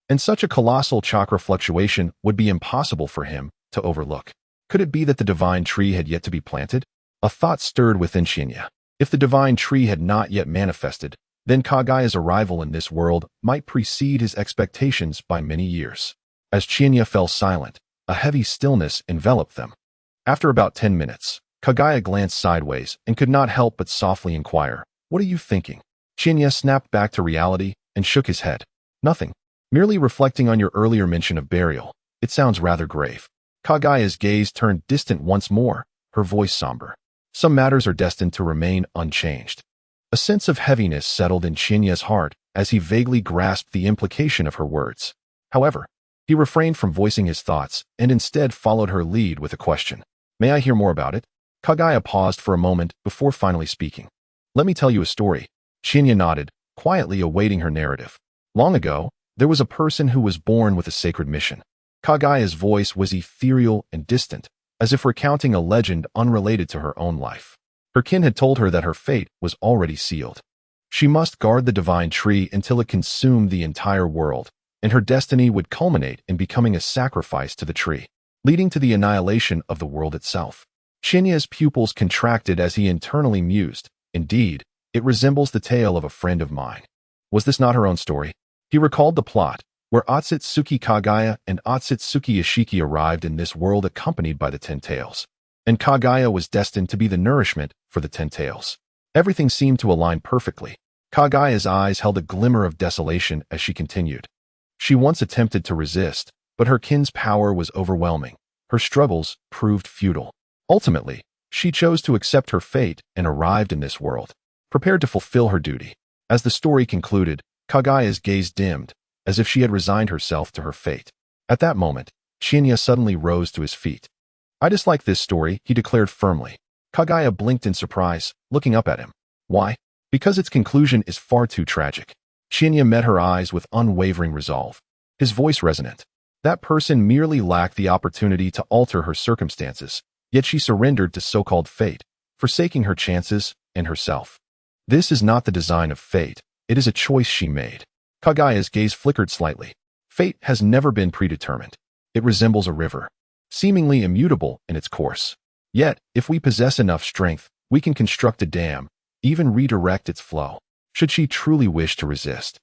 and such a colossal chakra fluctuation would be impossible for him to overlook. Could it be that the divine tree had yet to be planted? A thought stirred within Qianye. If the divine tree had not yet manifested, then Kagaya's arrival in this world might precede his expectations by many years. As Qianye fell silent, a heavy stillness enveloped them. After about 10 minutes, Kagaya glanced sideways and could not help but softly inquire, "What are you thinking?" Qianye snapped back to reality and shook his head. "Nothing. Merely reflecting on your earlier mention of burial. It sounds rather grave." Kagaya's gaze turned distant once more, her voice somber. "Some matters are destined to remain unchanged." A sense of heaviness settled in Qianye's heart as he vaguely grasped the implication of her words. However, he refrained from voicing his thoughts and instead followed her lead with a question. "May I hear more about it?" Kagaya paused for a moment before finally speaking. "Let me tell you a story." Qianye nodded, quietly awaiting her narrative. Long ago, there was a person who was born with a sacred mission. Kagaya's voice was ethereal and distant, as if recounting a legend unrelated to her own life. Her kin had told her that her fate was already sealed. She must guard the divine tree until it consumed the entire world, and her destiny would culminate in becoming a sacrifice to the tree, leading to the annihilation of the world itself. Qianye's pupils contracted as he internally mused. Indeed, it resembles the tale of a friend of mine. Was this not her own story? He recalled the plot, where Otsutsuki Kagaya and Otsutsuki Ishiki arrived in this world accompanied by the 10 tails. And Kagaya was destined to be the nourishment for the 10 tails. Everything seemed to align perfectly. Kagaya's eyes held a glimmer of desolation as she continued. She once attempted to resist, but her kin's power was overwhelming. Her struggles proved futile. Ultimately, she chose to accept her fate and arrived in this world, prepared to fulfill her duty. As the story concluded, Kagaya's gaze dimmed, as if she had resigned herself to her fate. At that moment, Qianye suddenly rose to his feet. "I dislike this story," he declared firmly. Kagaya blinked in surprise, looking up at him. "Why?" "Because its conclusion is far too tragic." Qianye met her eyes with unwavering resolve, his voice resonant. That person merely lacked the opportunity to alter her circumstances, yet she surrendered to so-called fate, forsaking her chances and herself. This is not the design of fate, it is a choice she made. Kagaya's gaze flickered slightly. Fate has never been predetermined. It resembles a river, seemingly immutable in its course. Yet, if we possess enough strength, we can construct a dam, even redirect its flow. Should she truly wish to resist,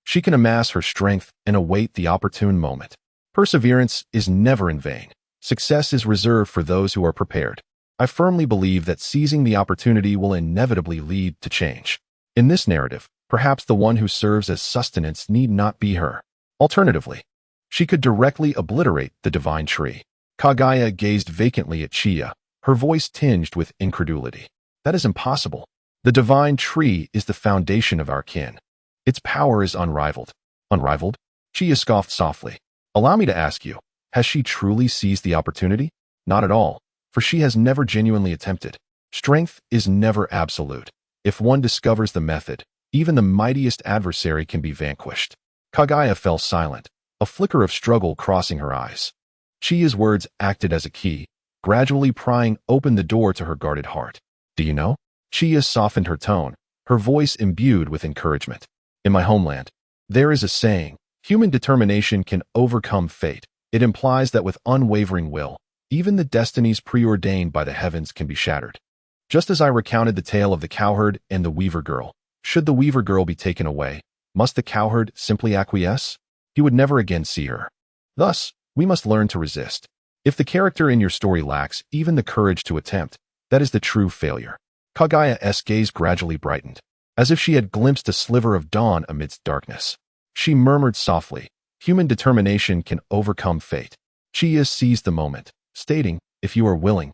she can amass her strength and await the opportune moment. Perseverance is never in vain. Success is reserved for those who are prepared. I firmly believe that seizing the opportunity will inevitably lead to change. In this narrative, perhaps the one who serves as sustenance need not be her. Alternatively, she could directly obliterate the divine tree. Kagaya gazed vacantly at Chiya, her voice tinged with incredulity. That is impossible. The divine tree is the foundation of our kin. Its power is unrivaled. Unrivaled? Chiya scoffed softly. Allow me to ask you, has she truly seized the opportunity? Not at all, for she has never genuinely attempted. Strength is never absolute. If one discovers the method, even the mightiest adversary can be vanquished. Kagaya fell silent, a flicker of struggle crossing her eyes. Chiya's words acted as a key, gradually prying open the door to her guarded heart. Do you know? Chiya softened her tone, her voice imbued with encouragement. In my homeland, there is a saying, human determination can overcome fate. It implies that with unwavering will, even the destinies preordained by the heavens can be shattered. Just as I recounted the tale of the cowherd and the weaver girl, should the weaver girl be taken away, must the cowherd simply acquiesce? He would never again see her. Thus, we must learn to resist. If the character in your story lacks even the courage to attempt, that is the true failure. Kagaya's gaze gradually brightened, as if she had glimpsed a sliver of dawn amidst darkness. She murmured softly, human determination can overcome fate. Chiya seized the moment, stating, if you are willing,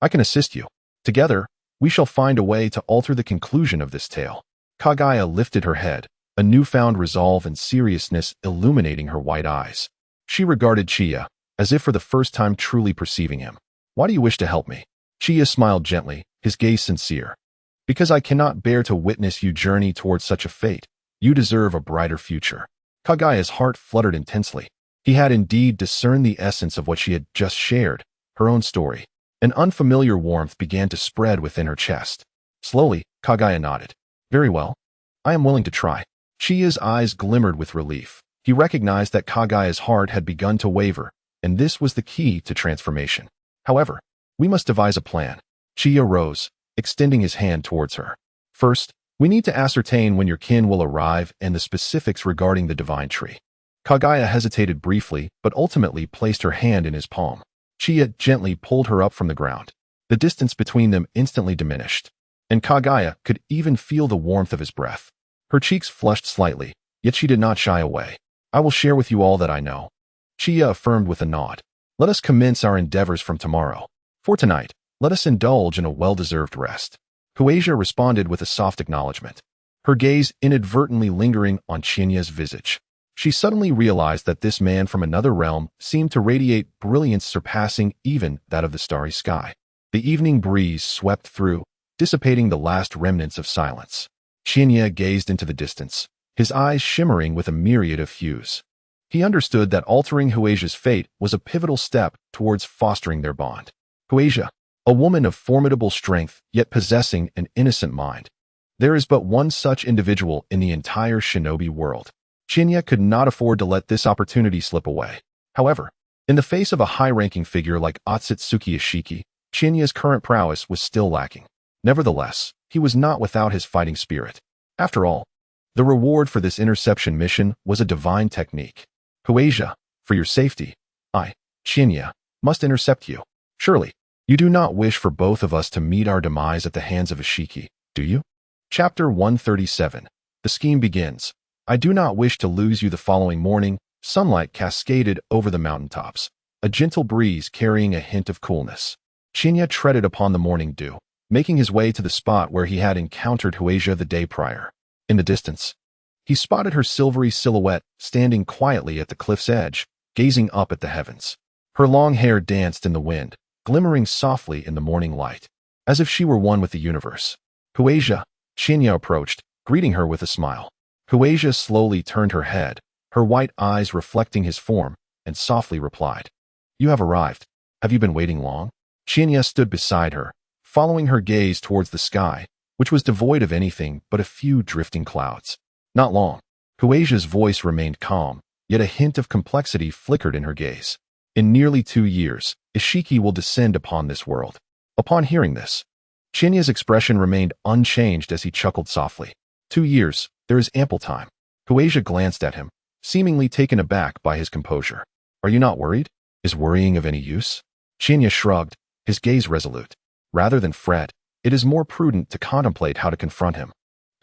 I can assist you. Together, we shall find a way to alter the conclusion of this tale. Kagaya lifted her head, a newfound resolve and seriousness illuminating her white eyes. She regarded Chiya, as if for the first time truly perceiving him. Why do you wish to help me? Chiya smiled gently, his gaze sincere. Because I cannot bear to witness you journey towards such a fate. You deserve a brighter future. Kagaya's heart fluttered intensely. He had indeed discerned the essence of what she had just shared, her own story. An unfamiliar warmth began to spread within her chest. Slowly, Kagaya nodded. Very well. I am willing to try. Chiya's eyes glimmered with relief. He recognized that Kagaya's heart had begun to waver, and this was the key to transformation. However, we must devise a plan. Chiya rose, extending his hand towards her. First, we need to ascertain when your kin will arrive and the specifics regarding the divine tree. Kagaya hesitated briefly, but ultimately placed her hand in his palm. Chiya gently pulled her up from the ground. The distance between them instantly diminished, and Kagaya could even feel the warmth of his breath. Her cheeks flushed slightly, yet she did not shy away. I will share with you all that I know. Chiya affirmed with a nod. Let us commence our endeavors from tomorrow. For tonight, let us indulge in a well-deserved rest. Huasia responded with a soft acknowledgement, her gaze inadvertently lingering on Qianye's visage. She suddenly realized that this man from another realm seemed to radiate brilliance surpassing even that of the starry sky. The evening breeze swept through, dissipating the last remnants of silence. Qianye gazed into the distance, his eyes shimmering with a myriad of hues. He understood that altering Huasia's fate was a pivotal step towards fostering their bond. Huasia, a woman of formidable strength yet possessing an innocent mind. There is but one such individual in the entire shinobi world. Qianye could not afford to let this opportunity slip away. However, in the face of a high-ranking figure like Otsutsuki Ishiki, Qianye's current prowess was still lacking. Nevertheless, he was not without his fighting spirit. After all, the reward for this interception mission was a divine technique. Huasia, for your safety, I, Qianye, must intercept you. Surely, you do not wish for both of us to meet our demise at the hands of Ishiki, do you? Chapter 137. The scheme begins. I do not wish to lose you. The following morning, sunlight cascaded over the mountaintops, a gentle breeze carrying a hint of coolness. Qianye treaded upon the morning dew, making his way to the spot where he had encountered Huasia the day prior. In the distance, he spotted her silvery silhouette standing quietly at the cliff's edge, gazing up at the heavens. Her long hair danced in the wind, glimmering softly in the morning light, as if she were one with the universe. Huasia, Qianye approached, greeting her with a smile. Huasia slowly turned her head, her white eyes reflecting his form, and softly replied, You have arrived. Have you been waiting long? Qianye stood beside her, following her gaze towards the sky, which was devoid of anything but a few drifting clouds. Not long. Huasia's voice remained calm, yet a hint of complexity flickered in her gaze. In nearly 2 years, Ishiki will descend upon this world. Upon hearing this, Qianye's expression remained unchanged as he chuckled softly. 2 years, there is ample time. Huasia glanced at him, seemingly taken aback by his composure. Are you not worried? Is worrying of any use? Qianye shrugged, his gaze resolute. Rather than fret, it is more prudent to contemplate how to confront him.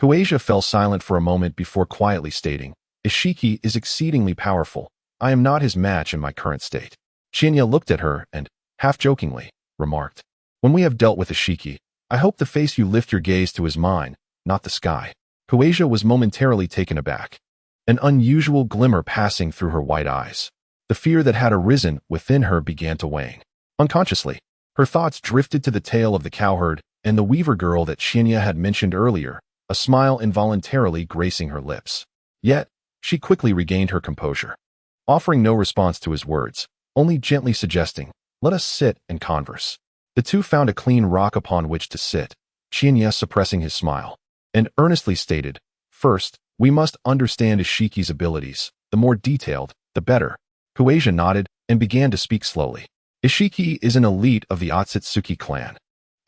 Huasia fell silent for a moment before quietly stating, Ishiki is exceedingly powerful. I am not his match in my current state. Qianye looked at her and, half-jokingly, remarked, When we have dealt with Ishiki, I hope the face you lift your gaze to is mine, not the sky. Huasia was momentarily taken aback, an unusual glimmer passing through her white eyes. The fear that had arisen within her began to wane. Unconsciously, her thoughts drifted to the tale of the cowherd and the weaver girl that Qianye had mentioned earlier, a smile involuntarily gracing her lips. Yet, she quickly regained her composure, offering no response to his words, only gently suggesting, Let us sit and converse. The two found a clean rock upon which to sit, Qianye suppressing his smile, and earnestly stated, First, we must understand Ishiki's abilities. The more detailed, the better. Huasia nodded and began to speak slowly. Ishiki is an elite of the Otsutsuki clan,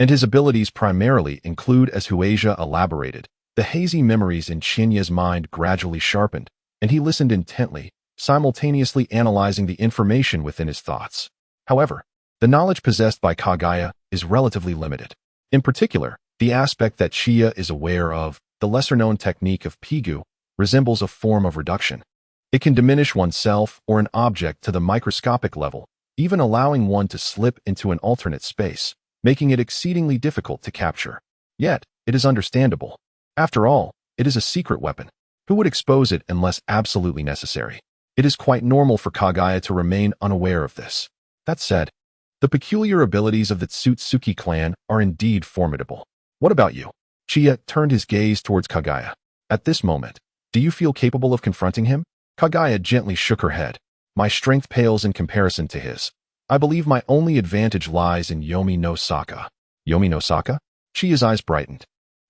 and his abilities primarily include, as Huasia elaborated, the hazy memories in Qianye's mind gradually sharpened, and he listened intently, simultaneously analyzing the information within his thoughts. However, the knowledge possessed by Kagaya is relatively limited. In particular, the aspect that Chiya is aware of, the lesser-known technique of Pigu, resembles a form of reduction. It can diminish oneself or an object to the microscopic level, even allowing one to slip into an alternate space, making it exceedingly difficult to capture. Yet, it is understandable. After all, it is a secret weapon. Who would expose it unless absolutely necessary? It is quite normal for Kagaya to remain unaware of this. That said, the peculiar abilities of the Tsutsuki clan are indeed formidable. What about you? Chiya turned his gaze towards Kagaya. At this moment, do you feel capable of confronting him? Kagaya gently shook her head. My strength pales in comparison to his. I believe my only advantage lies in Yomi no Saka. Yomi no Saka? Chiya's eyes brightened.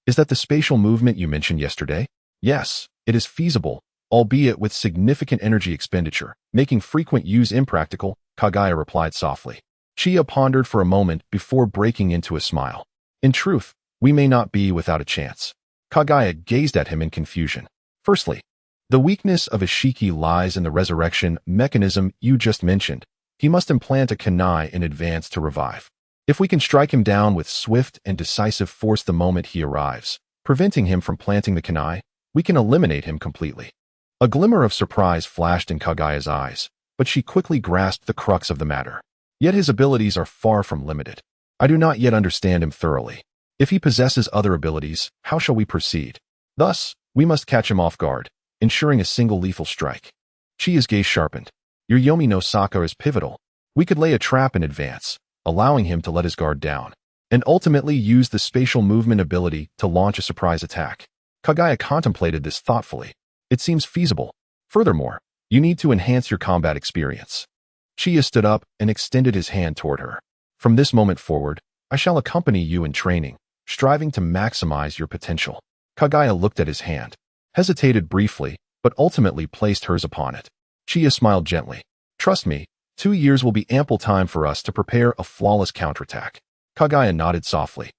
Is that the spatial movement you mentioned yesterday? Yes, it is feasible, albeit with significant energy expenditure, making frequent use impractical, Kagaya replied softly. Chiya pondered for a moment before breaking into a smile. In truth, we may not be without a chance. Kagaya gazed at him in confusion. Firstly, the weakness of Ishiki lies in the resurrection mechanism you just mentioned. He must implant a kunai in advance to revive. If we can strike him down with swift and decisive force the moment he arrives, preventing him from planting the kunai, we can eliminate him completely. A glimmer of surprise flashed in Kagaya's eyes, but she quickly grasped the crux of the matter. Yet his abilities are far from limited. I do not yet understand him thoroughly. If he possesses other abilities, how shall we proceed? Thus, we must catch him off guard, ensuring a single lethal strike. Chiya's gaze sharpened. Your Yomi no Saka is pivotal. We could lay a trap in advance, allowing him to let his guard down, and ultimately use the spatial movement ability to launch a surprise attack. Kagaya contemplated this thoughtfully. It seems feasible. Furthermore, you need to enhance your combat experience. Chiya stood up and extended his hand toward her. From this moment forward, I shall accompany you in training, striving to maximize your potential. Kagaya looked at his hand, hesitated briefly, but ultimately placed hers upon it. Chiya smiled gently. Trust me, 2 years will be ample time for us to prepare a flawless counterattack. Kagaya nodded softly,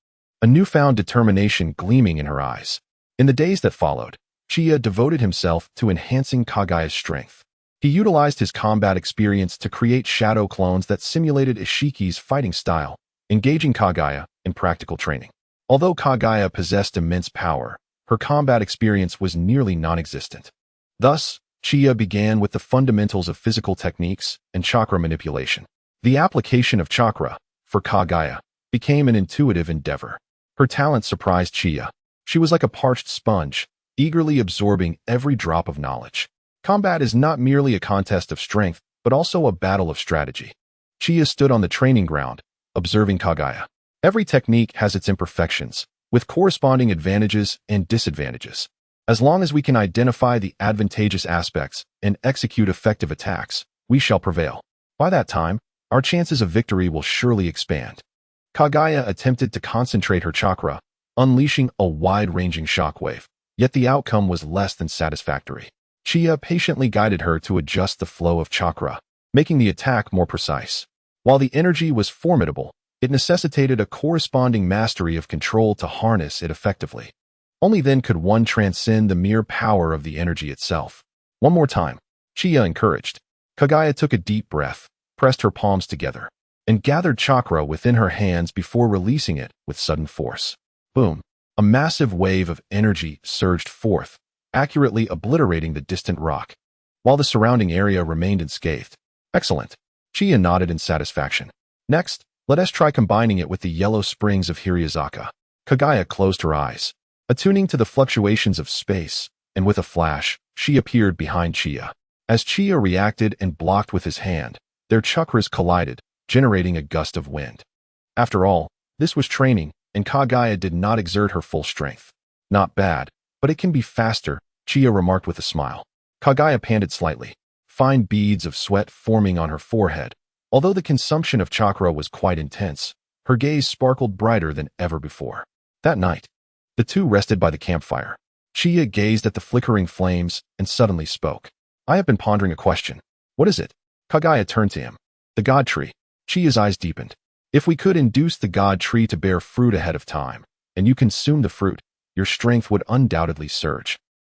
a newfound determination gleaming in her eyes. In the days that followed, Chiya devoted himself to enhancing Kagaya's strength. He utilized his combat experience to create shadow clones that simulated Ishiki's fighting style, engaging Kagaya in practical training. Although Kagaya possessed immense power, her combat experience was nearly non-existent. Thus, Chiya began with the fundamentals of physical techniques and chakra manipulation. The application of chakra, for Kagaya, became an intuitive endeavor. Her talent surprised Chiya. She was like a parched sponge, eagerly absorbing every drop of knowledge. Combat is not merely a contest of strength, but also a battle of strategy. Chiya stood on the training ground, observing Kagaya. Every technique has its imperfections, with corresponding advantages and disadvantages. As long as we can identify the advantageous aspects and execute effective attacks, we shall prevail. By that time, our chances of victory will surely expand. Kagaya attempted to concentrate her chakra, unleashing a wide-ranging shockwave, yet the outcome was less than satisfactory. Chiya patiently guided her to adjust the flow of chakra, making the attack more precise. While the energy was formidable, it necessitated a corresponding mastery of control to harness it effectively. Only then could one transcend the mere power of the energy itself. One more time, Chiya encouraged. Kagaya took a deep breath, pressed her palms together, and gathered chakra within her hands before releasing it with sudden force. Boom! A massive wave of energy surged forth, accurately obliterating the distant rock, while the surrounding area remained unscathed. Excellent. Chiya nodded in satisfaction. Next, let us try combining it with the yellow springs of Hiriazaka. Kagaya closed her eyes, attuning to the fluctuations of space, and with a flash, she appeared behind Chiya. As Chiya reacted and blocked with his hand, their chakras collided, generating a gust of wind. After all, this was training, and Kagaya did not exert her full strength. Not bad, but it can be faster, Chiya remarked with a smile. Kagaya panted slightly, fine beads of sweat forming on her forehead. Although the consumption of chakra was quite intense, her gaze sparkled brighter than ever before. That night, the two rested by the campfire. Chiya gazed at the flickering flames and suddenly spoke. I have been pondering a question. What is it? Kagaya turned to him. The God Tree. Chiya's eyes deepened. If we could induce the God Tree to bear fruit ahead of time, and you consume the fruit, your strength would undoubtedly surge,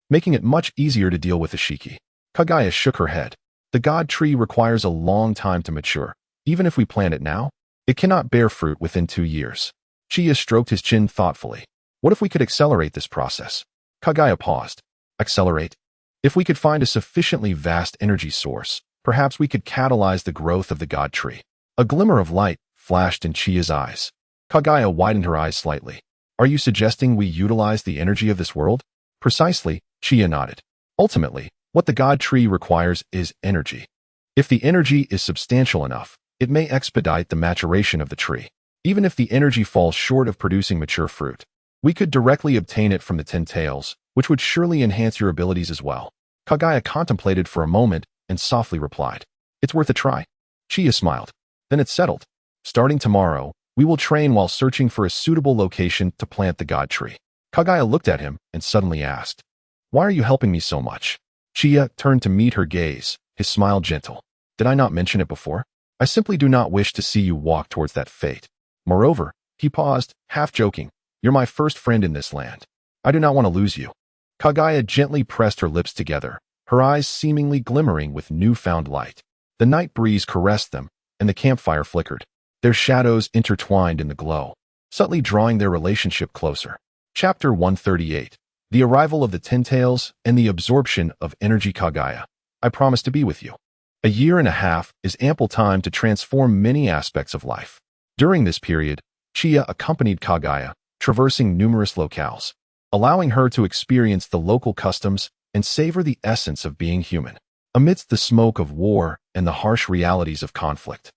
making it much easier to deal with Ishiki. Kagaya shook her head. The God Tree requires a long time to mature. Even if we plant it now, it cannot bear fruit within 2 years. Chiya stroked his chin thoughtfully. What if we could accelerate this process? Kagaya paused. Accelerate? If we could find a sufficiently vast energy source, perhaps we could catalyze the growth of the God Tree. A glimmer of light flashed in Chiya's eyes. Kagaya widened her eyes slightly. Are you suggesting we utilize the energy of this world? Precisely, Chiya nodded. Ultimately, what the God Tree requires is energy. If the energy is substantial enough, it may expedite the maturation of the tree. Even if the energy falls short of producing mature fruit, we could directly obtain it from the 10 tails, which would surely enhance your abilities as well. Kagaya contemplated for a moment and softly replied. It's worth a try. Chiya smiled. Then it's settled. Starting tomorrow, we will train while searching for a suitable location to plant the god tree. Kagaya looked at him and suddenly asked, "Why are you helping me so much?" Chiya turned to meet her gaze, his smile gentle. "Did I not mention it before? I simply do not wish to see you walk towards that fate. Moreover," he paused, half joking, "you're my first friend in this land. I do not want to lose you." Kagaya gently pressed her lips together, her eyes seemingly glimmering with newfound light. The night breeze caressed them, and the campfire flickered. Their shadows intertwined in the glow, subtly drawing their relationship closer. Chapter 138. The Arrival of the Ten-Tails and the Absorption of Energy. Kagaya, I promise to be with you. A year and a half is ample time to transform many aspects of life. During this period, Chiya accompanied Kagaya, traversing numerous locales, allowing her to experience the local customs and savor the essence of being human. Amidst the smoke of war and the harsh realities of conflict,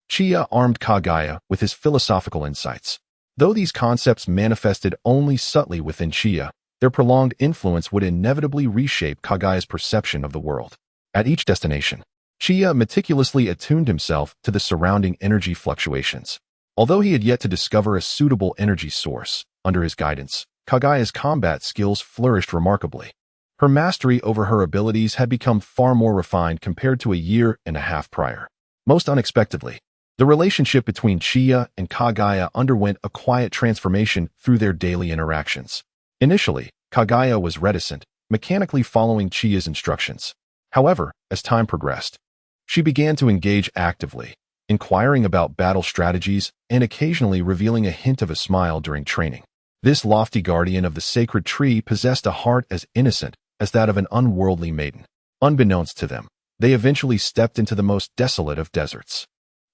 Chiya armed Kagaya with his philosophical insights. Though these concepts manifested only subtly within Chiya, their prolonged influence would inevitably reshape Kagaya's perception of the world. At each destination, Chiya meticulously attuned himself to the surrounding energy fluctuations. Although he had yet to discover a suitable energy source, under his guidance, Kagaya's combat skills flourished remarkably. Her mastery over her abilities had become far more refined compared to a year and a half prior. Most unexpectedly, the relationship between Chiya and Kagaya underwent a quiet transformation through their daily interactions. Initially, Kagaya was reticent, mechanically following Chiya's instructions. However, as time progressed, she began to engage actively, inquiring about battle strategies and occasionally revealing a hint of a smile during training. This lofty guardian of the sacred tree possessed a heart as innocent as that of an unworldly maiden. Unbeknownst to them, they eventually stepped into the most desolate of deserts.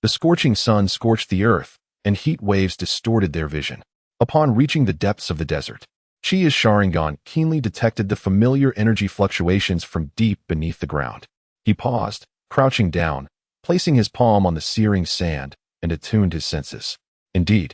The scorching sun scorched the earth, and heat waves distorted their vision. Upon reaching the depths of the desert, Chiya's Sharingan keenly detected the familiar energy fluctuations from deep beneath the ground. He paused, crouching down, placing his palm on the searing sand, and attuned his senses. Indeed,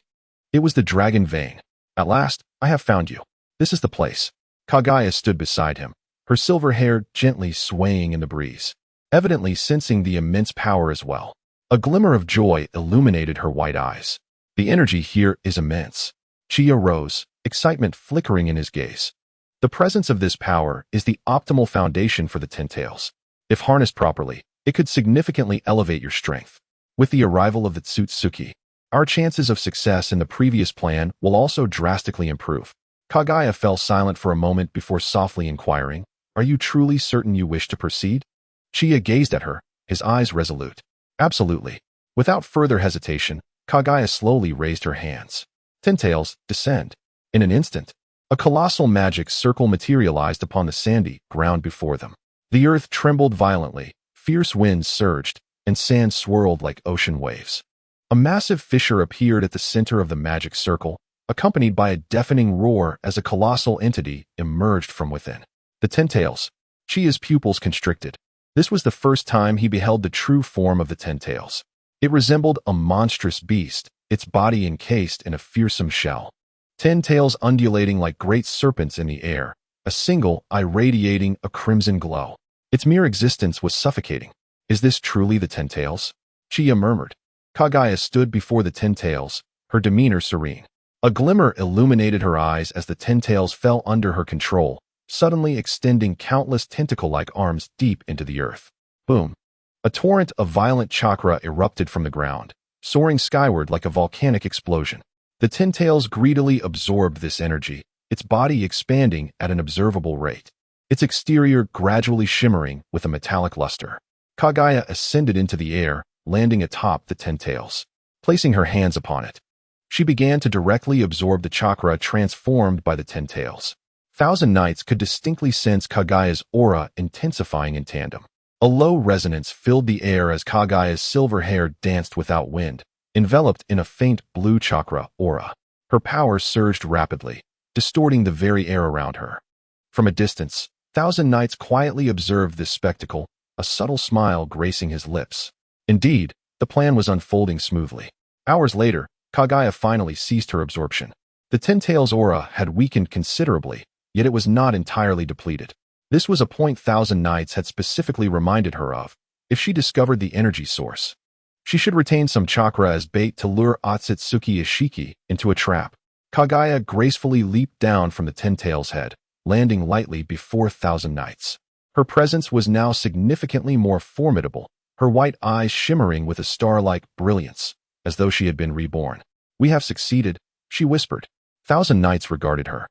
it was the dragon vein. "At last, I have found you. This is the place." Kagaya stood beside him, her silver hair gently swaying in the breeze, evidently sensing the immense power as well. A glimmer of joy illuminated her white eyes. "The energy here is immense." Chiya rose, excitement flickering in his gaze. "The presence of this power is the optimal foundation for the Ten-Tails. If harnessed properly, it could significantly elevate your strength. With the arrival of the Tsutsuki, our chances of success in the previous plan will also drastically improve." Kagaya fell silent for a moment before softly inquiring, "Are you truly certain you wish to proceed?" Chiya gazed at her, his eyes resolute. "Absolutely." Without further hesitation, Kagaya slowly raised her hands. Ten-Tails, descend. In an instant, a colossal magic circle materialized upon the sandy ground before them. The earth trembled violently, fierce winds surged, and sand swirled like ocean waves. A massive fissure appeared at the center of the magic circle, accompanied by a deafening roar as a colossal entity emerged from within. The Ten-Tails. Chiya's pupils constricted. This was the first time he beheld the true form of the Ten-Tails. It resembled a monstrous beast, its body encased in a fearsome shell. 10 tails undulating like great serpents in the air, a single eye radiating a crimson glow. Its mere existence was suffocating. "Is this truly the 10 tails?" Chiya murmured. Kagaya stood before the 10 tails, her demeanor serene. A glimmer illuminated her eyes as the 10 tails fell under her control, suddenly extending countless tentacle-like arms deep into the earth. Boom! A torrent of violent chakra erupted from the ground, soaring skyward like a volcanic explosion. The 10 tails greedily absorbed this energy, its body expanding at an observable rate, its exterior gradually shimmering with a metallic luster. Kagaya ascended into the air, landing atop the 10 tails. Placing her hands upon it, she began to directly absorb the chakra transformed by the 10 tails. Thousand Knights could distinctly sense Kagaya's aura intensifying in tandem. A low resonance filled the air as Kagaya's silver hair danced without wind, enveloped in a faint blue chakra aura. Her power surged rapidly, distorting the very air around her. From a distance, Thousand Knights quietly observed this spectacle, a subtle smile gracing his lips. Indeed, the plan was unfolding smoothly. Hours later, Kagaya finally ceased her absorption. The 10 tails aura had weakened considerably, yet it was not entirely depleted. This was a point Thousand Knights had specifically reminded her of, If she discovered the energy source, she should retain some chakra as bait to lure Otsutsuki Ishiki into a trap. Kagaya gracefully leaped down from the Ten-Tails head, landing lightly before Thousand Knights. Her presence was now significantly more formidable, her white eyes shimmering with a star-like brilliance, as though she had been reborn. "We have succeeded," she whispered. Thousand Knights regarded her,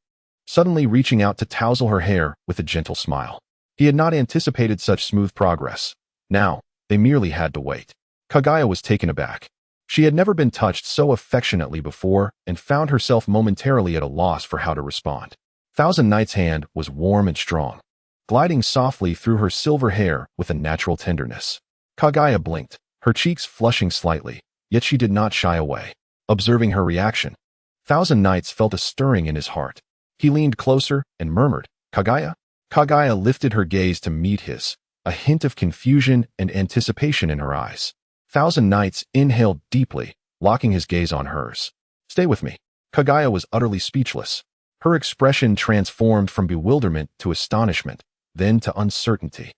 suddenly reaching out to tousle her hair with a gentle smile. He had not anticipated such smooth progress. Now, they merely had to wait. Kagaya was taken aback. She had never been touched so affectionately before and found herself momentarily at a loss for how to respond. Thousand Knight's hand was warm and strong, gliding softly through her silver hair with a natural tenderness. Kagaya blinked, her cheeks flushing slightly, yet she did not shy away. Observing her reaction, Thousand Knights felt a stirring in his heart. He leaned closer and murmured, "Kagaya?" Kagaya lifted her gaze to meet his, a hint of confusion and anticipation in her eyes. Thousand Knights inhaled deeply, locking his gaze on hers. "Stay with me." Kagaya was utterly speechless. Her expression transformed from bewilderment to astonishment, then to uncertainty,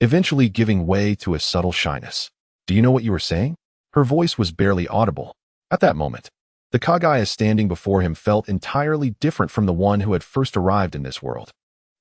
eventually giving way to a subtle shyness. "Do you know what you were saying?" Her voice was barely audible. At that moment, the Kagaya standing before him felt entirely different from the one who had first arrived in this world.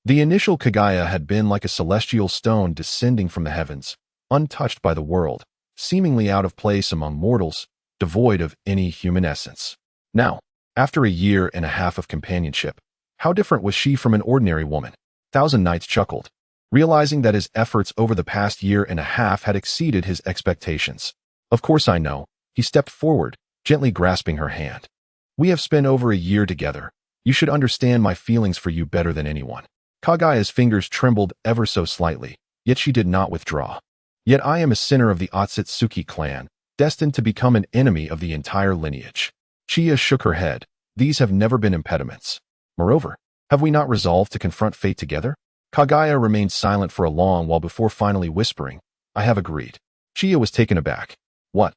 The initial Kagaya had been like a celestial stone descending from the heavens, untouched by the world, seemingly out of place among mortals, devoid of any human essence. Now, after a year and a half of companionship, how different was she from an ordinary woman? Thousand Knights chuckled, realizing that his efforts over the past year and a half had exceeded his expectations. "Of course I know." He stepped forward, gently grasping her hand. "We have spent over a year together. You should understand my feelings for you better than anyone." Kagaya's fingers trembled ever so slightly, yet she did not withdraw. "Yet I am a sinner of the Otsutsuki clan, destined to become an enemy of the entire lineage." Chiya shook her head. "These have never been impediments. Moreover, have we not resolved to confront fate together?" Kagaya remained silent for a long while before finally whispering, "I have agreed." Chiya was taken aback. "What?"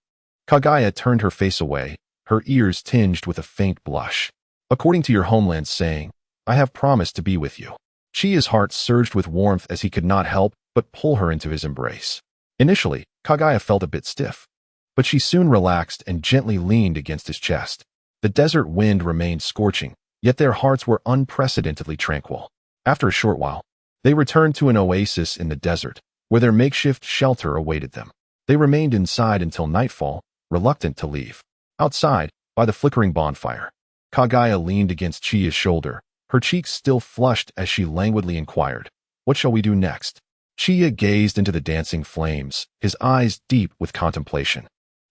Kagaya turned her face away, her ears tinged with a faint blush. "According to your homeland's saying, I have promised to be with you." Chiya's heart surged with warmth as he could not help but pull her into his embrace. Initially, Kagaya felt a bit stiff, but she soon relaxed and gently leaned against his chest. The desert wind remained scorching, yet their hearts were unprecedentedly tranquil. After a short while, they returned to an oasis in the desert, where their makeshift shelter awaited them. They remained inside until nightfall, reluctant to leave. Outside, by the flickering bonfire, Kagaya leaned against Chiya's shoulder, her cheeks still flushed as she languidly inquired, "What shall we do next?" Chiya gazed into the dancing flames, his eyes deep with contemplation.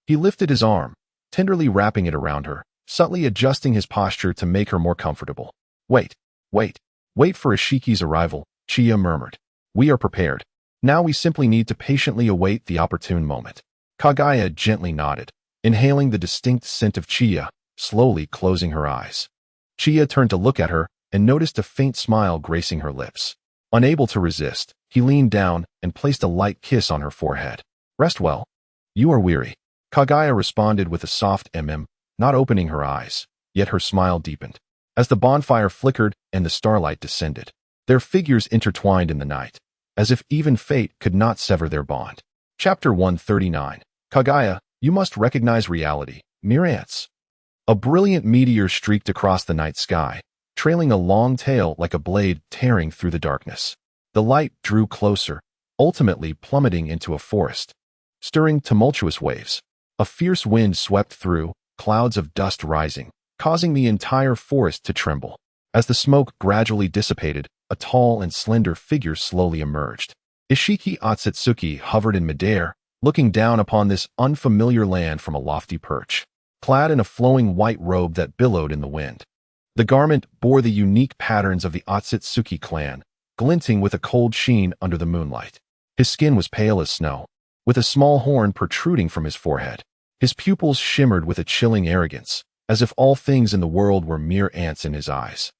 He lifted his arm, tenderly wrapping it around her, subtly adjusting his posture to make her more comfortable. Wait for Ishiki's arrival," Chiya murmured. "We are prepared. Now we simply need to patiently await the opportune moment." Kagaya gently nodded, inhaling the distinct scent of Chiya, slowly closing her eyes. Chiya turned to look at her and noticed a faint smile gracing her lips. Unable to resist, he leaned down and placed a light kiss on her forehead. "Rest well. You are weary." Kagaya responded with a soft not opening her eyes, yet her smile deepened. As the bonfire flickered and the starlight descended, their figures intertwined in the night, as if even fate could not sever their bond. Chapter 139. Kagaya, you must recognize reality. Mere ants. A brilliant meteor streaked across the night sky, trailing a long tail like a blade tearing through the darkness. The light drew closer, ultimately plummeting into a forest, stirring tumultuous waves. A fierce wind swept through, clouds of dust rising, causing the entire forest to tremble. As the smoke gradually dissipated, a tall and slender figure slowly emerged. Ishiki Otsutsuki hovered in midair, looking down upon this unfamiliar land from a lofty perch, clad in a flowing white robe that billowed in the wind. The garment bore the unique patterns of the Otsutsuki clan, glinting with a cold sheen under the moonlight. His skin was pale as snow, with a small horn protruding from his forehead. His pupils shimmered with a chilling arrogance, as if all things in the world were mere ants in his eyes.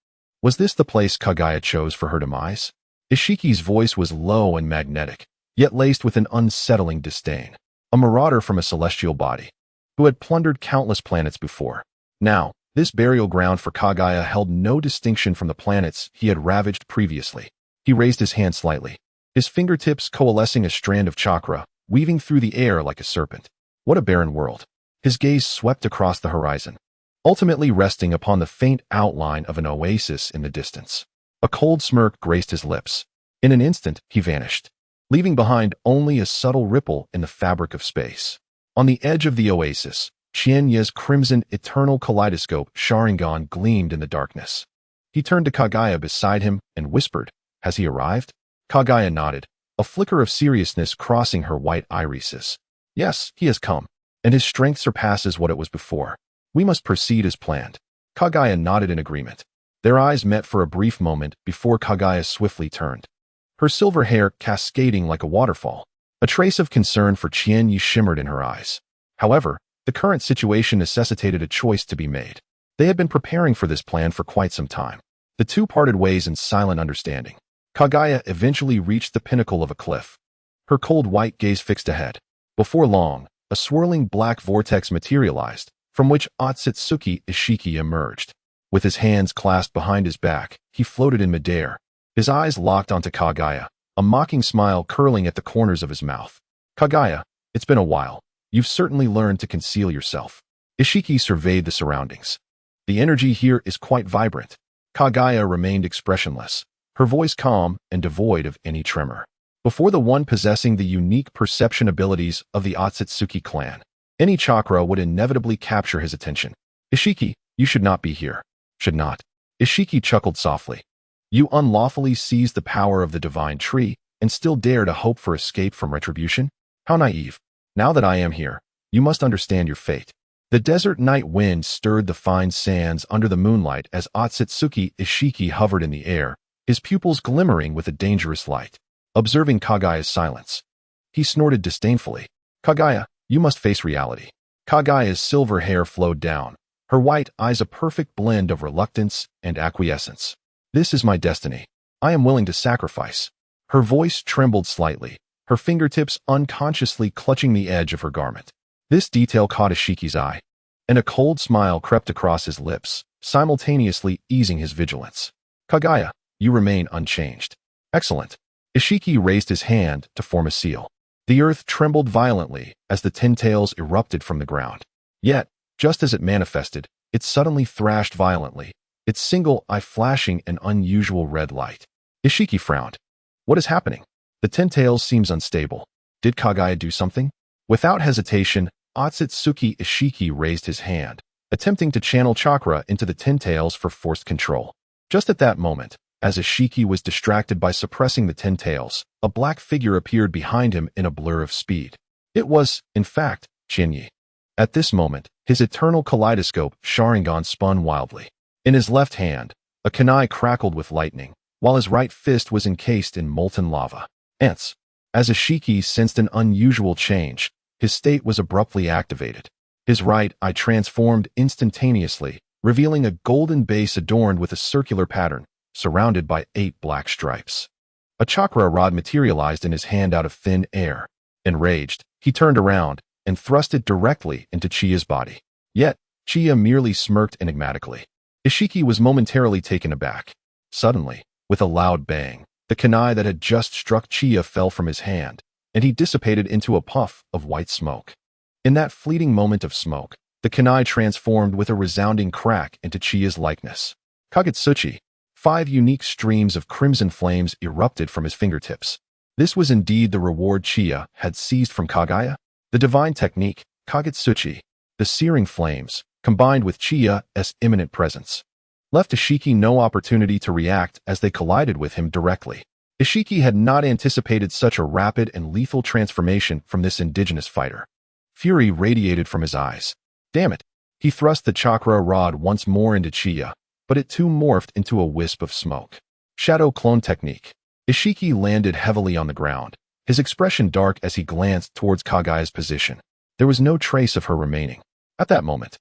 Was this the place Kagaya chose for her demise? Ishiki's voice was low and magnetic, yet laced with an unsettling disdain. A marauder from a celestial body, who had plundered countless planets before. Now, this burial ground for Kagaya held no distinction from the planets he had ravaged previously. He raised his hand slightly, his fingertips coalescing a strand of chakra, weaving through the air like a serpent. What a barren world. His gaze swept across the horizon, ultimately resting upon the faint outline of an oasis in the distance. A cold smirk graced his lips. In an instant, he vanished, leaving behind only a subtle ripple in the fabric of space. On the edge of the oasis, Qianye's crimson eternal kaleidoscope Sharingan gleamed in the darkness. He turned to Kagaya beside him and whispered, "Has he arrived?" Kagaya nodded, a flicker of seriousness crossing her white irises. "Yes, he has come, and his strength surpasses what it was before. We must proceed as planned." Kagaya nodded in agreement. Their eyes met for a brief moment before Kagaya swiftly turned, her silver hair cascading like a waterfall. A trace of concern for Qianye shimmered in her eyes. However, the current situation necessitated a choice to be made. They had been preparing for this plan for quite some time. The two parted ways in silent understanding. Kagaya eventually reached the pinnacle of a cliff, her cold white gaze fixed ahead. Before long, a swirling black vortex materialized, from which Otsutsuki-Ishiki emerged. With his hands clasped behind his back, he floated in midair, his eyes locked onto Kagaya, a mocking smile curling at the corners of his mouth. "Kagaya, it's been a while. You've certainly learned to conceal yourself." Ishiki surveyed the surroundings. "The energy here is quite vibrant." Kagaya remained expressionless, her voice calm and devoid of any tremor. Before the one possessing the unique perception abilities of the Otsutsuki clan, any chakra would inevitably capture his attention. "Ishiki, you should not be here." "Should not?" Ishiki chuckled softly. "You unlawfully seized the power of the divine tree and still dare to hope for escape from retribution? How naive. Now that I am here, you must understand your fate." The desert night wind stirred the fine sands under the moonlight as Otsutsuki-Ishiki hovered in the air, his pupils glimmering with a dangerous light. Observing Kagaya's silence, he snorted disdainfully. "Kagaya, you must face reality." Kagaya's silver hair flowed down, her white eyes a perfect blend of reluctance and acquiescence. "This is my destiny. I am willing to sacrifice." Her voice trembled slightly, her fingertips unconsciously clutching the edge of her garment. This detail caught Ishiki's eye, and a cold smile crept across his lips, simultaneously easing his vigilance. "Kagaya, you remain unchanged." "Excellent." Ishiki raised his hand to form a seal. The earth trembled violently as the 10 tails erupted from the ground. Yet, just as it manifested, it suddenly thrashed violently, its single eye flashing an unusual red light. Ishiki frowned. "What is happening? The 10 tails seems unstable. Did Kagaya do something?" Without hesitation, Otsutsuki-Ishiki raised his hand, attempting to channel chakra into the 10 tails for forced control. Just at that moment, as Ishiki was distracted by suppressing the 10 tails, a black figure appeared behind him in a blur of speed. It was, in fact, Qianye. At this moment, his eternal kaleidoscope Sharingan spun wildly. In his left hand, a kunai crackled with lightning, while his right fist was encased in molten lava. Ants. As Ishiki sensed an unusual change, his state was abruptly activated. His right eye transformed instantaneously, revealing a golden base adorned with a circular pattern, surrounded by 8 black stripes. A chakra rod materialized in his hand out of thin air. Enraged, he turned around and thrust it directly into Chiya's body. Yet, Chiya merely smirked enigmatically. Ishiki was momentarily taken aback. Suddenly, with a loud bang, the kunai that had just struck Chiya fell from his hand, and he dissipated into a puff of white smoke. In that fleeting moment of smoke, the kunai transformed with a resounding crack into Chiya's likeness. Kagutsuchi. 5 unique streams of crimson flames erupted from his fingertips. This was indeed the reward Chiya had seized from Kagaya. The divine technique, Kagutsuchi, the searing flames, combined with Chiya's imminent presence, left Ishiki no opportunity to react as they collided with him directly. Ishiki had not anticipated such a rapid and lethal transformation from this indigenous fighter. Fury radiated from his eyes. Damn it! He thrust the chakra rod once more into Chiya, but it too morphed into a wisp of smoke. Shadow clone technique. Ishiki landed heavily on the ground, his expression dark as he glanced towards Kagaya's position. There was no trace of her remaining. At that moment,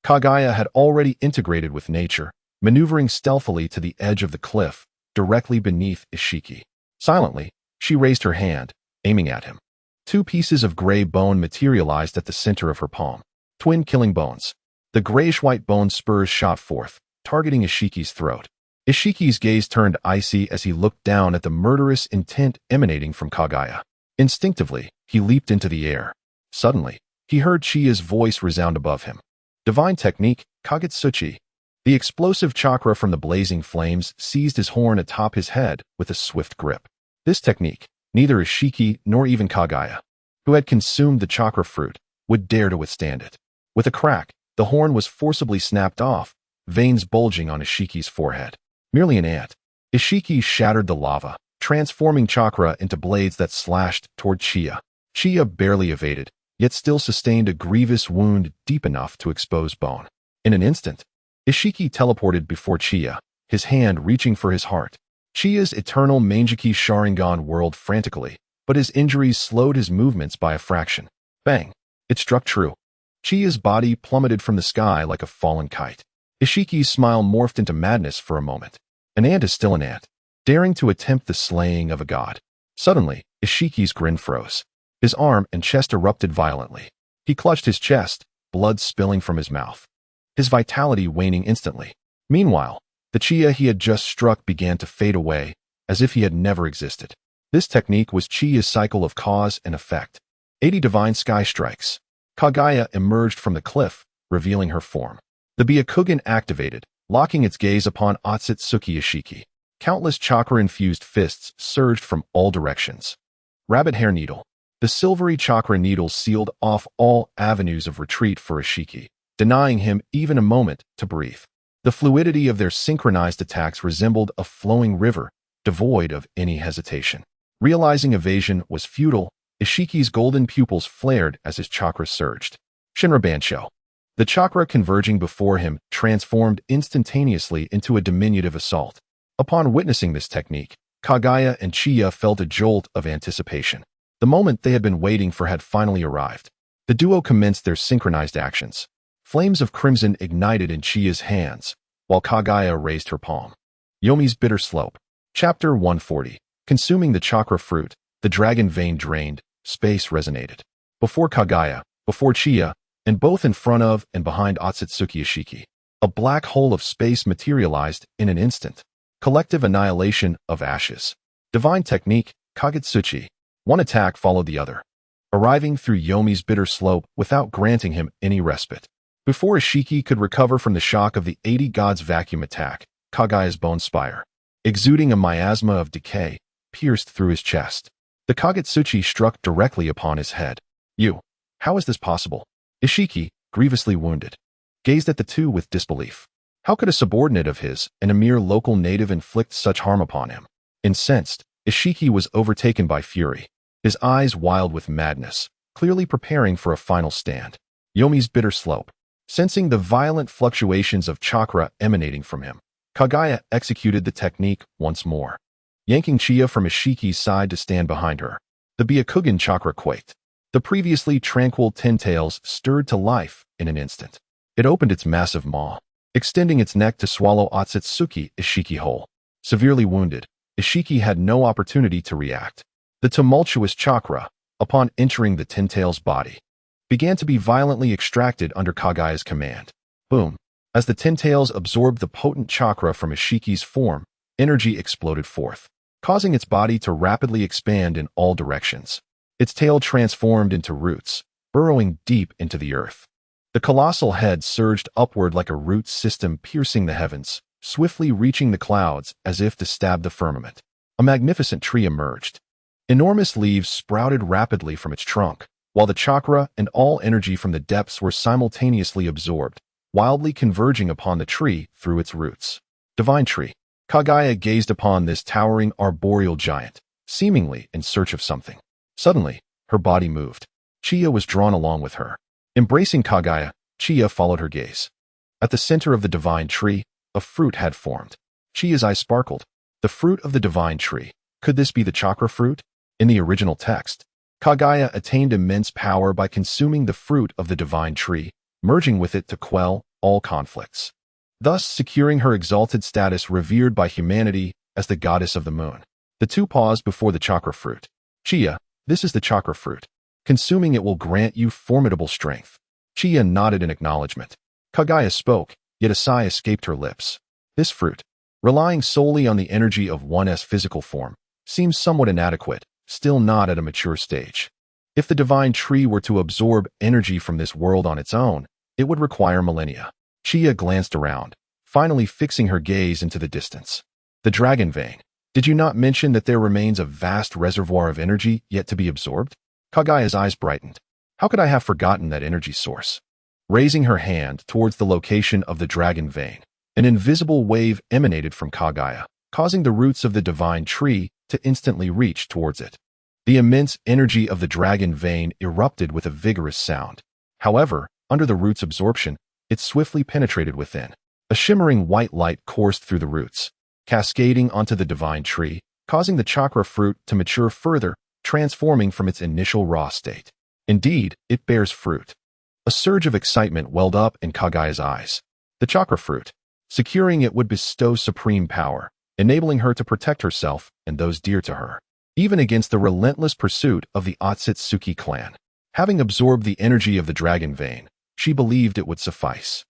Kagaya had already integrated with nature, maneuvering stealthily to the edge of the cliff, directly beneath Ishiki. Silently, she raised her hand, aiming at him. 2 pieces of gray bone materialized at the center of her palm. Twin killing bones. The grayish-white bone spurs shot forth, targeting Ishiki's throat. Ishiki's gaze turned icy as he looked down at the murderous intent emanating from Kagaya. Instinctively, he leaped into the air. Suddenly, he heard Chiya's voice resound above him. Divine technique, cautious.He. The explosive chakra from the blazing flames seized his horn atop his head with a swift grip. This technique, neither Ishiki nor even Kagaya, who had consumed the chakra fruit, would dare to withstand it. With a crack, the horn was forcibly snapped off, veins bulging on Ishiki's forehead. Merely an ant, Ishiki shattered the lava, transforming chakra into blades that slashed toward Chiya. Chiya barely evaded, yet still sustained a grievous wound deep enough to expose bone. In an instant, Ishiki teleported before Chiya, his hand reaching for his heart. Chiya's eternal Mangeki Sharingan whirled frantically, but his injuries slowed his movements by a fraction. Bang! It struck true. Chiya's body plummeted from the sky like a fallen kite. Ishiki's smile morphed into madness for a moment. An ant is still an ant, daring to attempt the slaying of a god. Suddenly, Ishiki's grin froze. His arm and chest erupted violently. He clutched his chest, blood spilling from his mouth, his vitality waning instantly. Meanwhile, the Chiya he had just struck began to fade away, as if he had never existed. This technique was Chiya's cycle of cause and effect. 80 divine sky strikes. Kagaya emerged from the cliff, revealing her form. The Byakugan activated, locking its gaze upon Otsutsuki Ishiki. Countless chakra-infused fists surged from all directions. Rabbit hair needle. The silvery chakra needle sealed off all avenues of retreat for Ishiki, denying him even a moment to breathe. The fluidity of their synchronized attacks resembled a flowing river, devoid of any hesitation. Realizing evasion was futile, Ishiki's golden pupils flared as his chakra surged. Shinra Bansho. The chakra converging before him transformed instantaneously into a diminutive assault. Upon witnessing this technique, Kagaya and Chiya felt a jolt of anticipation. The moment they had been waiting for had finally arrived. The duo commenced their synchronized actions. Flames of crimson ignited in Chiya's hands, while Kagaya raised her palm. Yomi's Bitter Slope. Chapter 140. Consuming the chakra fruit, the dragon vein drained, space resonated. Before Kagaya, before Chiya, and both in front of and behind Otsutsuki Ishiki. A black hole of space materialized in an instant. Collective annihilation of ashes. Divine technique, cautious.He. One attack followed the other, arriving through Yomi's Bitter Slope without granting him any respite. Before Ishiki could recover from the shock of the 80 gods vacuum attack, Kagaya's bone spire, exuding a miasma of decay, pierced through his chest. The cautious.He struck directly upon his head. How is this possible? Ishiki, grievously wounded, gazed at the two with disbelief. How could a subordinate of his and a mere local native inflict such harm upon him? Incensed, Ishiki was overtaken by fury, his eyes wild with madness, clearly preparing for a final stand. Yomi's Bitter Slope. Sensing the violent fluctuations of chakra emanating from him, Kagaya executed the technique once more, yanking Chiya from Ishiki's side to stand behind her. The Byakugan chakra quaked. The previously tranquil Ten Tails stirred to life in an instant. It opened its massive maw, extending its neck to swallow Otsutsuki Ishiki whole. Severely wounded, Ishiki had no opportunity to react. The tumultuous chakra, upon entering the Ten Tails' body, began to be violently extracted under Kagaya's command. Boom! As the Ten Tails absorbed the potent chakra from Ishiki's form, energy exploded forth, causing its body to rapidly expand in all directions. Its tail transformed into roots, burrowing deep into the earth. The colossal head surged upward like a root system piercing the heavens, swiftly reaching the clouds as if to stab the firmament. A magnificent tree emerged. Enormous leaves sprouted rapidly from its trunk, while the chakra and all energy from the depths were simultaneously absorbed, wildly converging upon the tree through its roots. Divine Tree. Kagaya gazed upon this towering arboreal giant, seemingly in search of something. Suddenly, her body moved. Chiya was drawn along with her. Embracing Kagaya, Chiya followed her gaze. At the center of the divine tree, a fruit had formed. Chiya's eyes sparkled. The fruit of the divine tree. Could this be the chakra fruit? In the original text, Kagaya attained immense power by consuming the fruit of the divine tree, merging with it to quell all conflicts, thus securing her exalted status revered by humanity as the goddess of the moon. The two paused before the chakra fruit. Chiya, this is the chakra fruit. Consuming it will grant you formidable strength. Chiya nodded in acknowledgement. Kagaya spoke, yet a sigh escaped her lips. This fruit, relying solely on the energy of one's physical form, seems somewhat inadequate, still not at a mature stage. If the divine tree were to absorb energy from this world on its own, it would require millennia. Chiya glanced around, finally fixing her gaze into the distance. The dragon vein. Did you not mention that there remains a vast reservoir of energy yet to be absorbed? Kagaya's eyes brightened. How could I have forgotten that energy source? Raising her hand towards the location of the dragon vein, an invisible wave emanated from Kagaya, causing the roots of the divine tree to instantly reach towards it. The immense energy of the dragon vein erupted with a vigorous sound. However, under the root's absorption, it swiftly penetrated within. A shimmering white light coursed through the roots, cascading onto the divine tree, causing the chakra fruit to mature further, transforming from its initial raw state. Indeed, it bears fruit. A surge of excitement welled up in Kagaya's eyes. The chakra fruit. Securing it would bestow supreme power, enabling her to protect herself and those dear to her, even against the relentless pursuit of the Otsutsuki clan. Having absorbed the energy of the dragon vein, she believed it would suffice.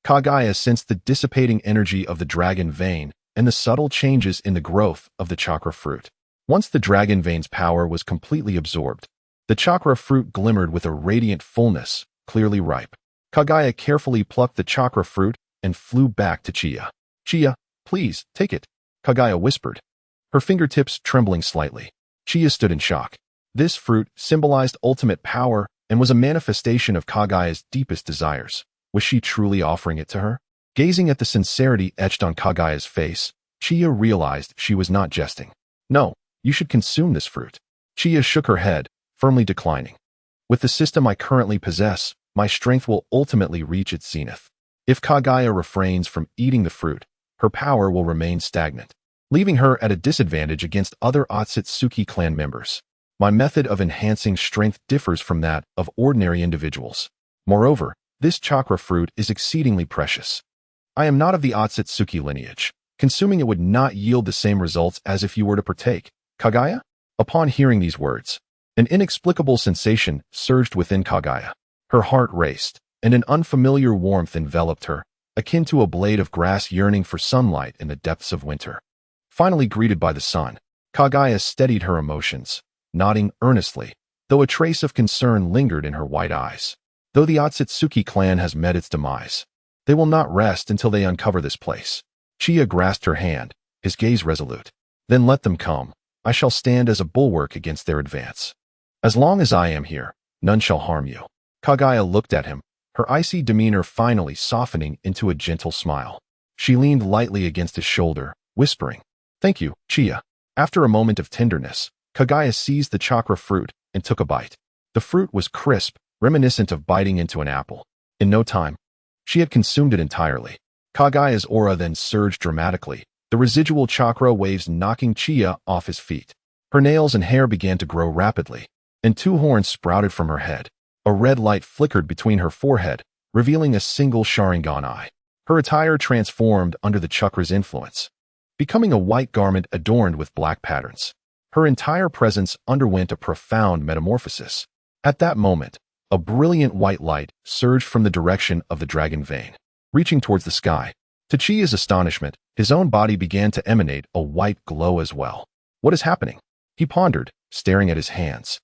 Kagaya sensed the dissipating energy of the dragon vein and the subtle changes in the growth of the chakra fruit. Once the dragon vein's power was completely absorbed, the chakra fruit glimmered with a radiant fullness, clearly ripe. Kagaya carefully plucked the chakra fruit and flew back to Chiya. Chiya, please, take it, Kagaya whispered, her fingertips trembling slightly. Chiya stood in shock. This fruit symbolized ultimate power and was a manifestation of Kagaya's deepest desires. Was she truly offering it to her? Gazing at the sincerity etched on Kagaya's face, Chiya realized she was not jesting. No, you should consume this fruit. Chiya shook her head, firmly declining. With the system I currently possess, my strength will ultimately reach its zenith. If Kagaya refrains from eating the fruit, her power will remain stagnant, leaving her at a disadvantage against other Otsutsuki clan members. My method of enhancing strength differs from that of ordinary individuals. Moreover, this chakra fruit is exceedingly precious. I am not of the Otsutsuki lineage. Consuming it would not yield the same results as if you were to partake. Kagaya? Upon hearing these words, an inexplicable sensation surged within Kagaya. Her heart raced, and an unfamiliar warmth enveloped her, akin to a blade of grass yearning for sunlight in the depths of winter. Finally greeted by the sun, Kagaya steadied her emotions, nodding earnestly, though a trace of concern lingered in her white eyes. Though the Otsutsuki clan has met its demise, they will not rest until they uncover this place. Chiya grasped her hand, his gaze resolute. Then let them come. I shall stand as a bulwark against their advance. As long as I am here, none shall harm you. Kagaya looked at him, her icy demeanor finally softening into a gentle smile. She leaned lightly against his shoulder, whispering, "Thank you, Chiya." After a moment of tenderness, Kagaya seized the chakra fruit and took a bite. The fruit was crisp, reminiscent of biting into an apple. In no time, she had consumed it entirely. Kagaya's aura then surged dramatically, the residual chakra waves knocking Chiya off his feet. Her nails and hair began to grow rapidly, and two horns sprouted from her head. A red light flickered between her forehead, revealing a single Sharingan eye. Her attire transformed under the chakra's influence, becoming a white garment adorned with black patterns. Her entire presence underwent a profound metamorphosis. At that moment, a brilliant white light surged from the direction of the dragon vein, reaching towards the sky. To Chiya's astonishment, his own body began to emanate a white glow as well. What is happening? He pondered, staring at his hands,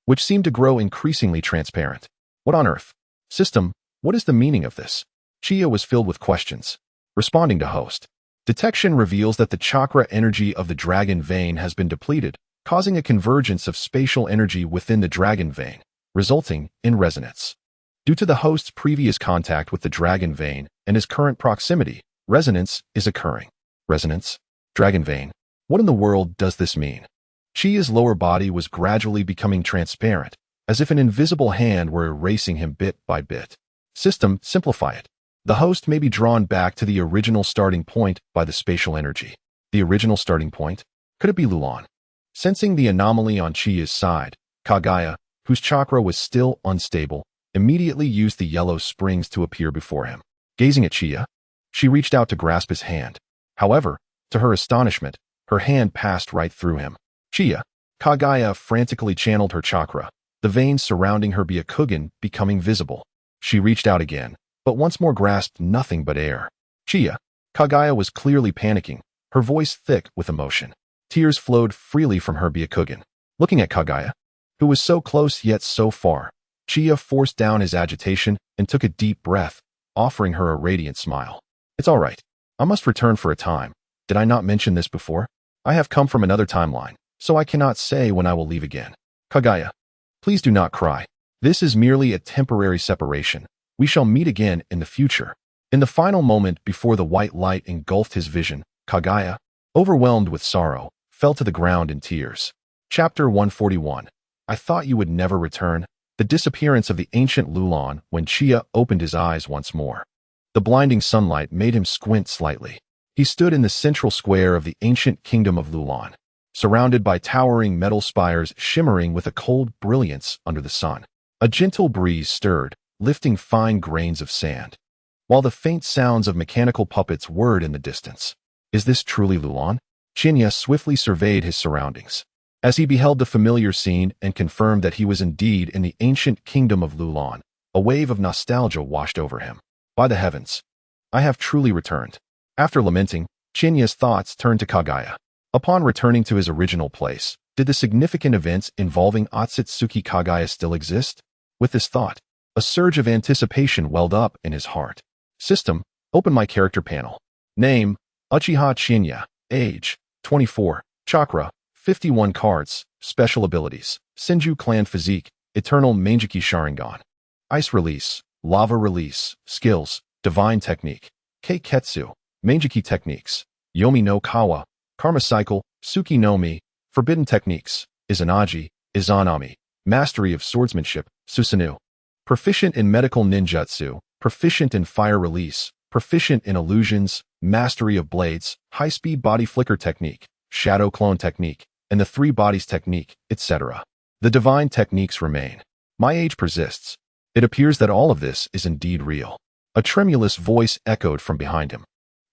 which seemed to grow increasingly transparent. What on earth? System, what is the meaning of this? Chiya was filled with questions. Responding to host, detection reveals that the chakra energy of the dragon vein has been depleted, causing a convergence of spatial energy within the dragon vein, resulting in resonance. Due to the host's previous contact with the dragon vein and his current proximity, resonance is occurring. Resonance? Dragon vein? What in the world does this mean? Chiya's lower body was gradually becoming transparent, as if an invisible hand were erasing him bit by bit. System, simplify it. The host may be drawn back to the original starting point by the spatial energy. The original starting point? Could it be Lulon? Sensing the anomaly on Chiya's side, Kagaya, whose chakra was still unstable, immediately used the yellow springs to appear before him. Gazing at Chiya, she reached out to grasp his hand. However, to her astonishment, her hand passed right through him. Chiya, Kagaya frantically channeled her chakra, the veins surrounding her Byakugan becoming visible. She reached out again, but once more grasped nothing but air. Chiya, Kagaya was clearly panicking, her voice thick with emotion. Tears flowed freely from her Byakugan. Looking at Kagaya, who was so close yet so far, Chiya forced down his agitation and took a deep breath, offering her a radiant smile. It's all right. I must return for a time. Did I not mention this before? I have come from another timeline, so I cannot say when I will leave again. Kagaya, please do not cry. This is merely a temporary separation. We shall meet again in the future. In the final moment before the white light engulfed his vision, Kagaya, overwhelmed with sorrow, fell to the ground in tears. Chapter 141. I thought you would never return. The disappearance of the ancient Lulon when Chiya opened his eyes once more. The blinding sunlight made him squint slightly. He stood in the central square of the ancient kingdom of Lulon, surrounded by towering metal spires shimmering with a cold brilliance under the sun. A gentle breeze stirred, lifting fine grains of sand, while the faint sounds of mechanical puppets whirred in the distance. Is this truly Lulon? Qianye swiftly surveyed his surroundings, as he beheld the familiar scene and confirmed that he was indeed in the ancient kingdom of Lulon. A wave of nostalgia washed over him. By the heavens, I have truly returned. After lamenting, Qianye's thoughts turned to Kagaya. Upon returning to his original place, did the significant events involving Otsutsuki Kagaya still exist? With this thought, a surge of anticipation welled up in his heart. System, open my character panel. Name, Uchiha Qianye. Age, 24. Chakra, 51 cards. Special abilities, Senju Clan Physique, Eternal Mangeki Sharingan. Ice Release, Lava Release. Skills, Divine Technique, Keiketsu, Mangeki Techniques, Yomi no Kawa, Karma Cycle, Tsuki no Mi. Forbidden Techniques, Izanagi, Izanami. Mastery of Swordsmanship, Susanoo. Proficient in Medical Ninjutsu, Proficient in Fire Release, Proficient in Illusions, Mastery of Blades, High-Speed Body Flicker Technique, Shadow Clone Technique, and the Three Bodies Technique, etc. The divine techniques remain. My age persists. It appears that all of this is indeed real. A tremulous voice echoed from behind him.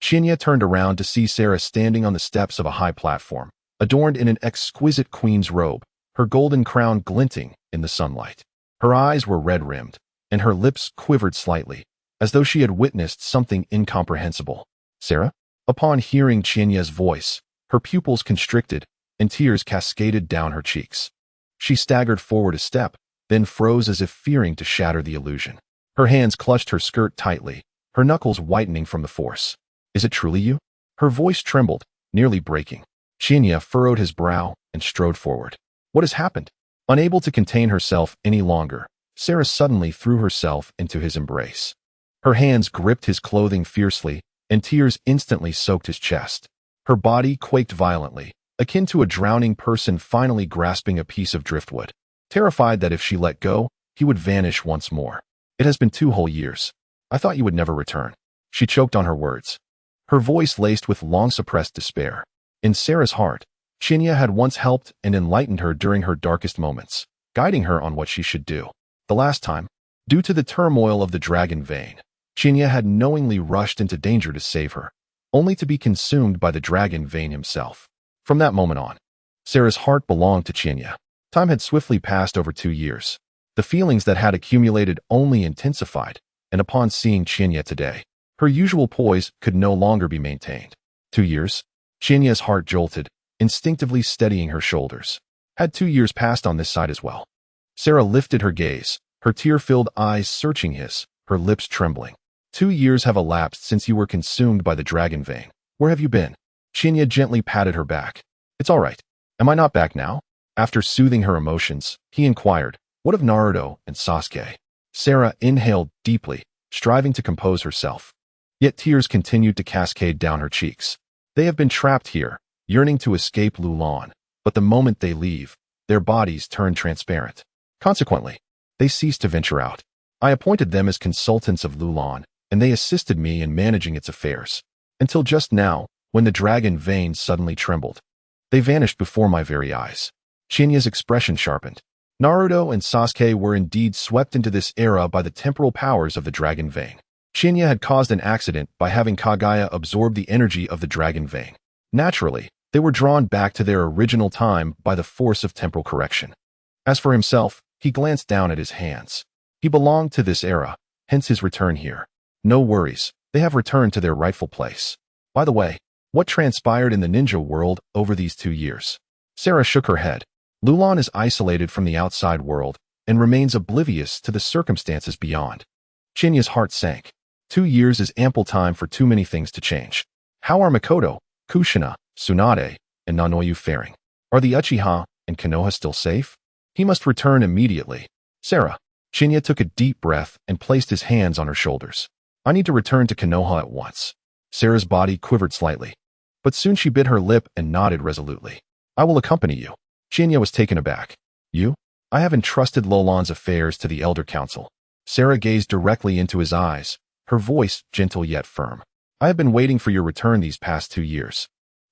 Qianye turned around to see Sarah standing on the steps of a high platform, adorned in an exquisite queen's robe, her golden crown glinting in the sunlight. Her eyes were red-rimmed, and her lips quivered slightly, as though she had witnessed something incomprehensible. Sarah? Upon hearing Qianye's voice, her pupils constricted, and tears cascaded down her cheeks. She staggered forward a step, then froze as if fearing to shatter the illusion. Her hands clutched her skirt tightly, her knuckles whitening from the force. Is it truly you? Her voice trembled, nearly breaking. Qianye furrowed his brow and strode forward. What has happened? Unable to contain herself any longer, Sarah suddenly threw herself into his embrace. Her hands gripped his clothing fiercely, and tears instantly soaked his chest. Her body quaked violently, akin to a drowning person finally grasping a piece of driftwood, terrified that if she let go, he would vanish once more. It has been 2 whole years. I thought you would never return. She choked on her words, her voice laced with long-suppressed despair. In Sarah's heart, Qianye had once helped and enlightened her during her darkest moments, guiding her on what she should do. The last time, due to the turmoil of the dragon vein, Qianye had knowingly rushed into danger to save her, only to be consumed by the dragon vein himself. From that moment on, Sarah's heart belonged to Qianye. Time had swiftly passed over 2 years. The feelings that had accumulated only intensified, and upon seeing Qianye today, her usual poise could no longer be maintained. 2 years? Qianye's heart jolted, instinctively steadying her shoulders. Had 2 years passed on this side as well? Sarah lifted her gaze, her tear-filled eyes searching his, her lips trembling. 2 years have elapsed since you were consumed by the dragon vein. Where have you been? Qianye gently patted her back. It's all right. Am I not back now? After soothing her emotions, he inquired, what of Naruto and Sasuke? Sarah inhaled deeply, striving to compose herself. Yet tears continued to cascade down her cheeks. They have been trapped here, yearning to escape Lulon, but the moment they leave, their bodies turn transparent. Consequently, they cease to venture out. I appointed them as consultants of Lulon, and they assisted me in managing its affairs. Until just now, when the dragon vein suddenly trembled. They vanished before my very eyes. Qianye's expression sharpened. Naruto and Sasuke were indeed swept into this era by the temporal powers of the dragon vein. Qianye had caused an accident by having Kagaya absorb the energy of the dragon vein. Naturally, they were drawn back to their original time by the force of temporal correction. As for himself, he glanced down at his hands. He belonged to this era, hence his return here. No worries, they have returned to their rightful place. By the way, what transpired in the ninja world over these 2 years? Sarah shook her head. Lulon is isolated from the outside world and remains oblivious to the circumstances beyond. Chinya's heart sank. 2 years is ample time for too many things to change. How are Mikoto, Kushina, Tsunade, and Nanoyu faring? Are the Uchiha and Konoha still safe? He must return immediately. Sarah. Chinya took a deep breath and placed his hands on her shoulders. I need to return to Konoha at once. Sarah's body quivered slightly, but soon she bit her lip and nodded resolutely. I will accompany you. Chinya was taken aback. You? I have entrusted Lulon's affairs to the Elder Council. Sarah gazed directly into his eyes, her voice gentle yet firm. I have been waiting for your return these past 2 years.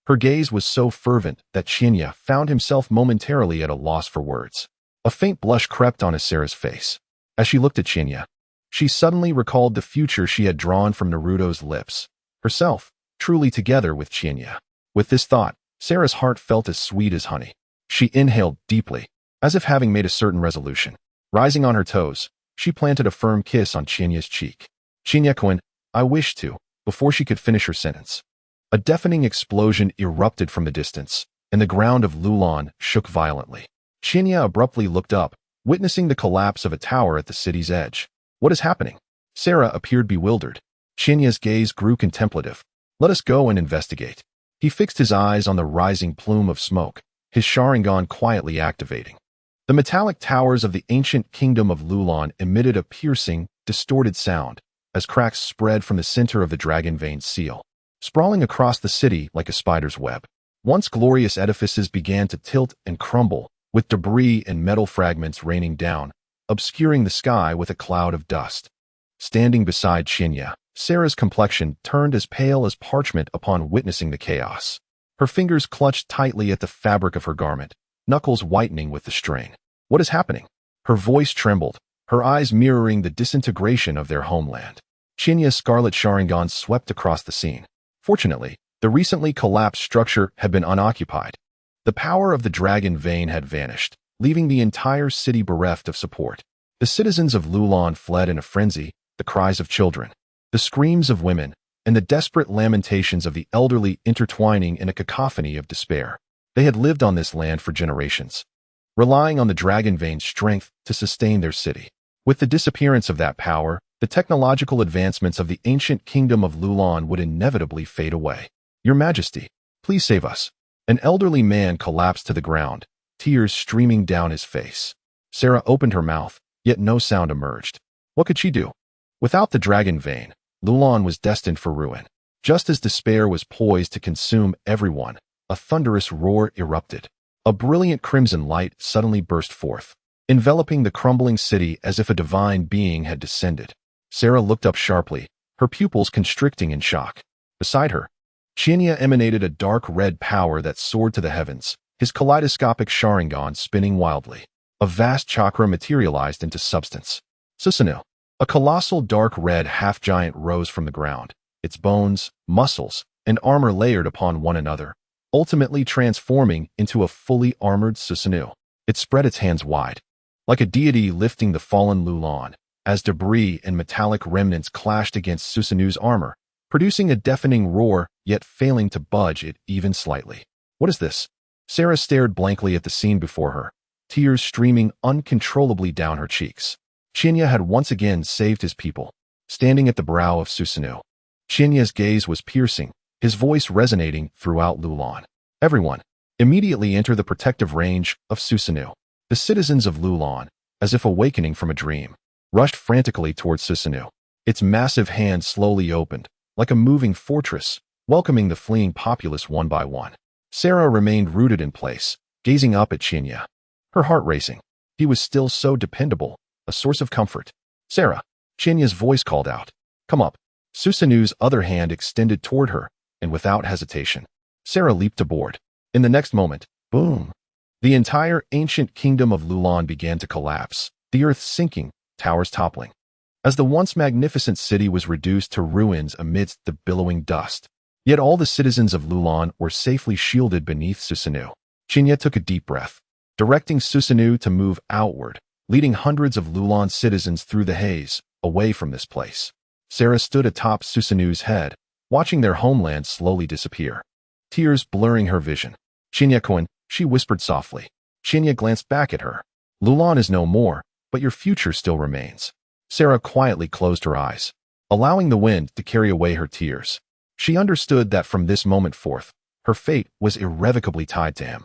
Her gaze was so fervent that Chinya found himself momentarily at a loss for words. A faint blush crept on Sarah's face. As she looked at Chinya, she suddenly recalled the future she had drawn from Naruto's lips, herself, truly together with Chinya. With this thought, Sarah's heart felt as sweet as honey. She inhaled deeply, as if having made a certain resolution. Rising on her toes, she planted a firm kiss on Chinya's cheek. Chinya-kun, I wish to, before she could finish her sentence. A deafening explosion erupted from the distance, and the ground of Lulon shook violently. Chinya abruptly looked up, witnessing the collapse of a tower at the city's edge. What is happening? Sarah appeared bewildered. Chinya's gaze grew contemplative. Let us go and investigate. He fixed his eyes on the rising plume of smoke, his Sharingan quietly activating. The metallic towers of the ancient kingdom of Lulon emitted a piercing, distorted sound, as cracks spread from the center of the dragon vein seal, sprawling across the city like a spider's web. Once glorious edifices began to tilt and crumble, with debris and metal fragments raining down, obscuring the sky with a cloud of dust. Standing beside Chinya, Sarah's complexion turned as pale as parchment upon witnessing the chaos. Her fingers clutched tightly at the fabric of her garment, knuckles whitening with the strain. What is happening? Her voice trembled, her eyes mirroring the disintegration of their homeland. Chinya's scarlet Sharingan swept across the scene. Fortunately, the recently collapsed structure had been unoccupied. The power of the dragon vein had vanished, leaving the entire city bereft of support. The citizens of Lulon fled in a frenzy, the cries of children, the screams of women, and the desperate lamentations of the elderly intertwining in a cacophony of despair. They had lived on this land for generations, relying on the dragon vein's strength to sustain their city. With the disappearance of that power, the technological advancements of the ancient kingdom of Lulon would inevitably fade away. Your Majesty, please save us. An elderly man collapsed to the ground, tears streaming down his face. Sarah opened her mouth, yet no sound emerged. What could she do? Without the dragon vein, Lulon was destined for ruin. Just as despair was poised to consume everyone, a thunderous roar erupted. A brilliant crimson light suddenly burst forth, enveloping the crumbling city as if a divine being had descended. Sarah looked up sharply, her pupils constricting in shock. Beside her, Chinya emanated a dark red power that soared to the heavens, his kaleidoscopic Sharingan spinning wildly. A vast chakra materialized into substance. Susanoo. A colossal dark red half-giant rose from the ground, its bones, muscles, and armor layered upon one another, ultimately transforming into a fully armored Susanoo. It spread its hands wide, like a deity lifting the fallen Lulon, as debris and metallic remnants clashed against Susanoo's armor, producing a deafening roar, yet failing to budge it even slightly. What is this? Sarah stared blankly at the scene before her, tears streaming uncontrollably down her cheeks. Chinya had once again saved his people, standing at the brow of Susanoo. Chinya's gaze was piercing, his voice resonating throughout Lulon. Everyone, immediately enter the protective range of Susanoo. The citizens of Lulon, as if awakening from a dream, rushed frantically towards Susanoo. Its massive hand slowly opened, like a moving fortress, welcoming the fleeing populace one by one. Sarah remained rooted in place, gazing up at Chinya, her heart racing. He was still so dependable, a source of comfort. Sarah, Chinya's voice called out. Come up. Susanoo's other hand extended toward her, and without hesitation, Sarah leaped aboard. In the next moment, boom! The entire ancient kingdom of Lulon began to collapse, the earth sinking, towers toppling, as the once magnificent city was reduced to ruins amidst the billowing dust. Yet all the citizens of Lulon were safely shielded beneath Susanoo. Chinya took a deep breath, directing Susanoo to move outward, leading hundreds of Lulon citizens through the haze, away from this place. Sarah stood atop Susanoo's head, watching their homeland slowly disappear, tears blurring her vision. Chinya-kun, she whispered softly. Chinya glanced back at her. Lulon is no more, but your future still remains. Sarah quietly closed her eyes, allowing the wind to carry away her tears. She understood that from this moment forth, her fate was irrevocably tied to him.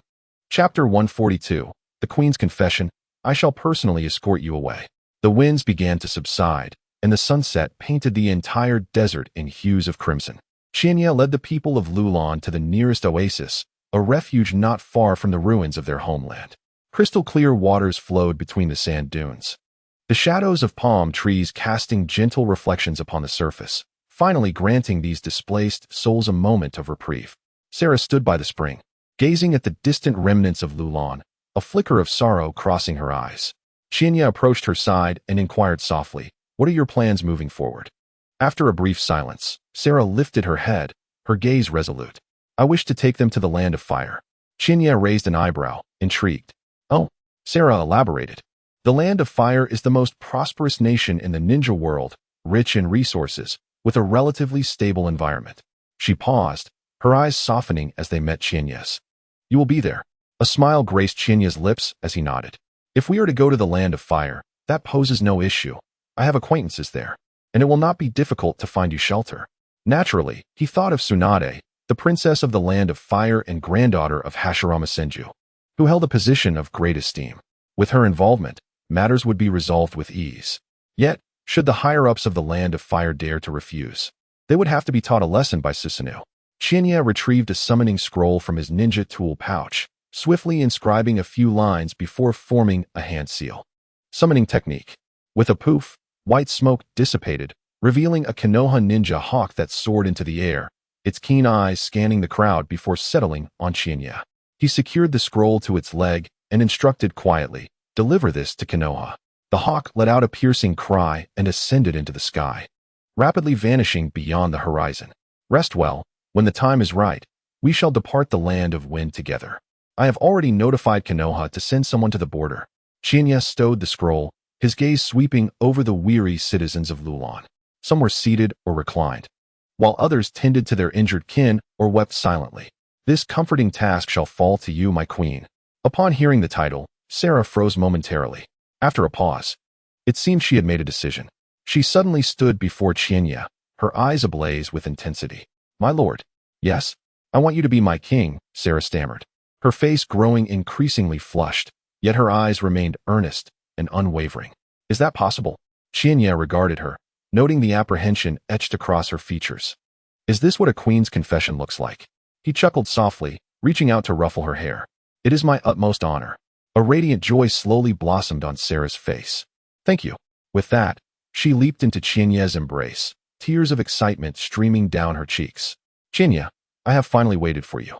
Chapter 142, The Queen's Confession. I shall personally escort you away. The winds began to subside, and the sunset painted the entire desert in hues of crimson. Chinya led the people of Lulon to the nearest oasis, a refuge not far from the ruins of their homeland. Crystal-clear waters flowed between the sand dunes, the shadows of palm trees casting gentle reflections upon the surface, finally granting these displaced souls a moment of reprieve. Sarah stood by the spring, gazing at the distant remnants of Lulon, a flicker of sorrow crossing her eyes. Chinya approached her side and inquired softly, "What are your plans moving forward?" After a brief silence, Sarah lifted her head, her gaze resolute. "I wish to take them to the land of fire." Chinya raised an eyebrow, intrigued. "Oh," Sarah elaborated. "The land of fire is the most prosperous nation in the ninja world, rich in resources, with a relatively stable environment." She paused, her eyes softening as they met Chinya's. "You will be there." A smile graced Chinya's lips as he nodded. "If we are to go to the land of fire, that poses no issue. I have acquaintances there, and it will not be difficult to find you shelter." Naturally, he thought of Tsunade, the princess of the land of fire and granddaughter of Hashirama Senju, who held a position of great esteem. With her involvement, matters would be resolved with ease. Yet, should the higher-ups of the land of fire dare to refuse, they would have to be taught a lesson by Susanoo. Chinya retrieved a summoning scroll from his ninja tool pouch, swiftly inscribing a few lines before forming a hand seal. Summoning technique. With a poof, white smoke dissipated, revealing a Konoha ninja hawk that soared into the air, its keen eyes scanning the crowd before settling on Chinya. He secured the scroll to its leg and instructed quietly, "Deliver this to Konoha." The hawk let out a piercing cry and ascended into the sky, rapidly vanishing beyond the horizon. "Rest well. When the time is right, we shall depart the land of wind together. I have already notified Konoha to send someone to the border." Chinya stowed the scroll, his gaze sweeping over the weary citizens of Lulon. Some were seated or reclined, while others tended to their injured kin or wept silently. "This comforting task shall fall to you, my queen." Upon hearing the title, Sarah froze momentarily. After a pause, it seemed she had made a decision. She suddenly stood before Chinya, her eyes ablaze with intensity. "My lord." "Yes, I want you to be my king," Sarah stammered, her face growing increasingly flushed, yet her eyes remained earnest and unwavering. "Is that possible?" Chinya regarded her, noting the apprehension etched across her features. "Is this what a queen's confession looks like?" He chuckled softly, reaching out to ruffle her hair. "It is my utmost honor." A radiant joy slowly blossomed on Sarah's face. "Thank you." With that, she leaped into Chinya's embrace, tears of excitement streaming down her cheeks. "Chinya, I have finally waited for you.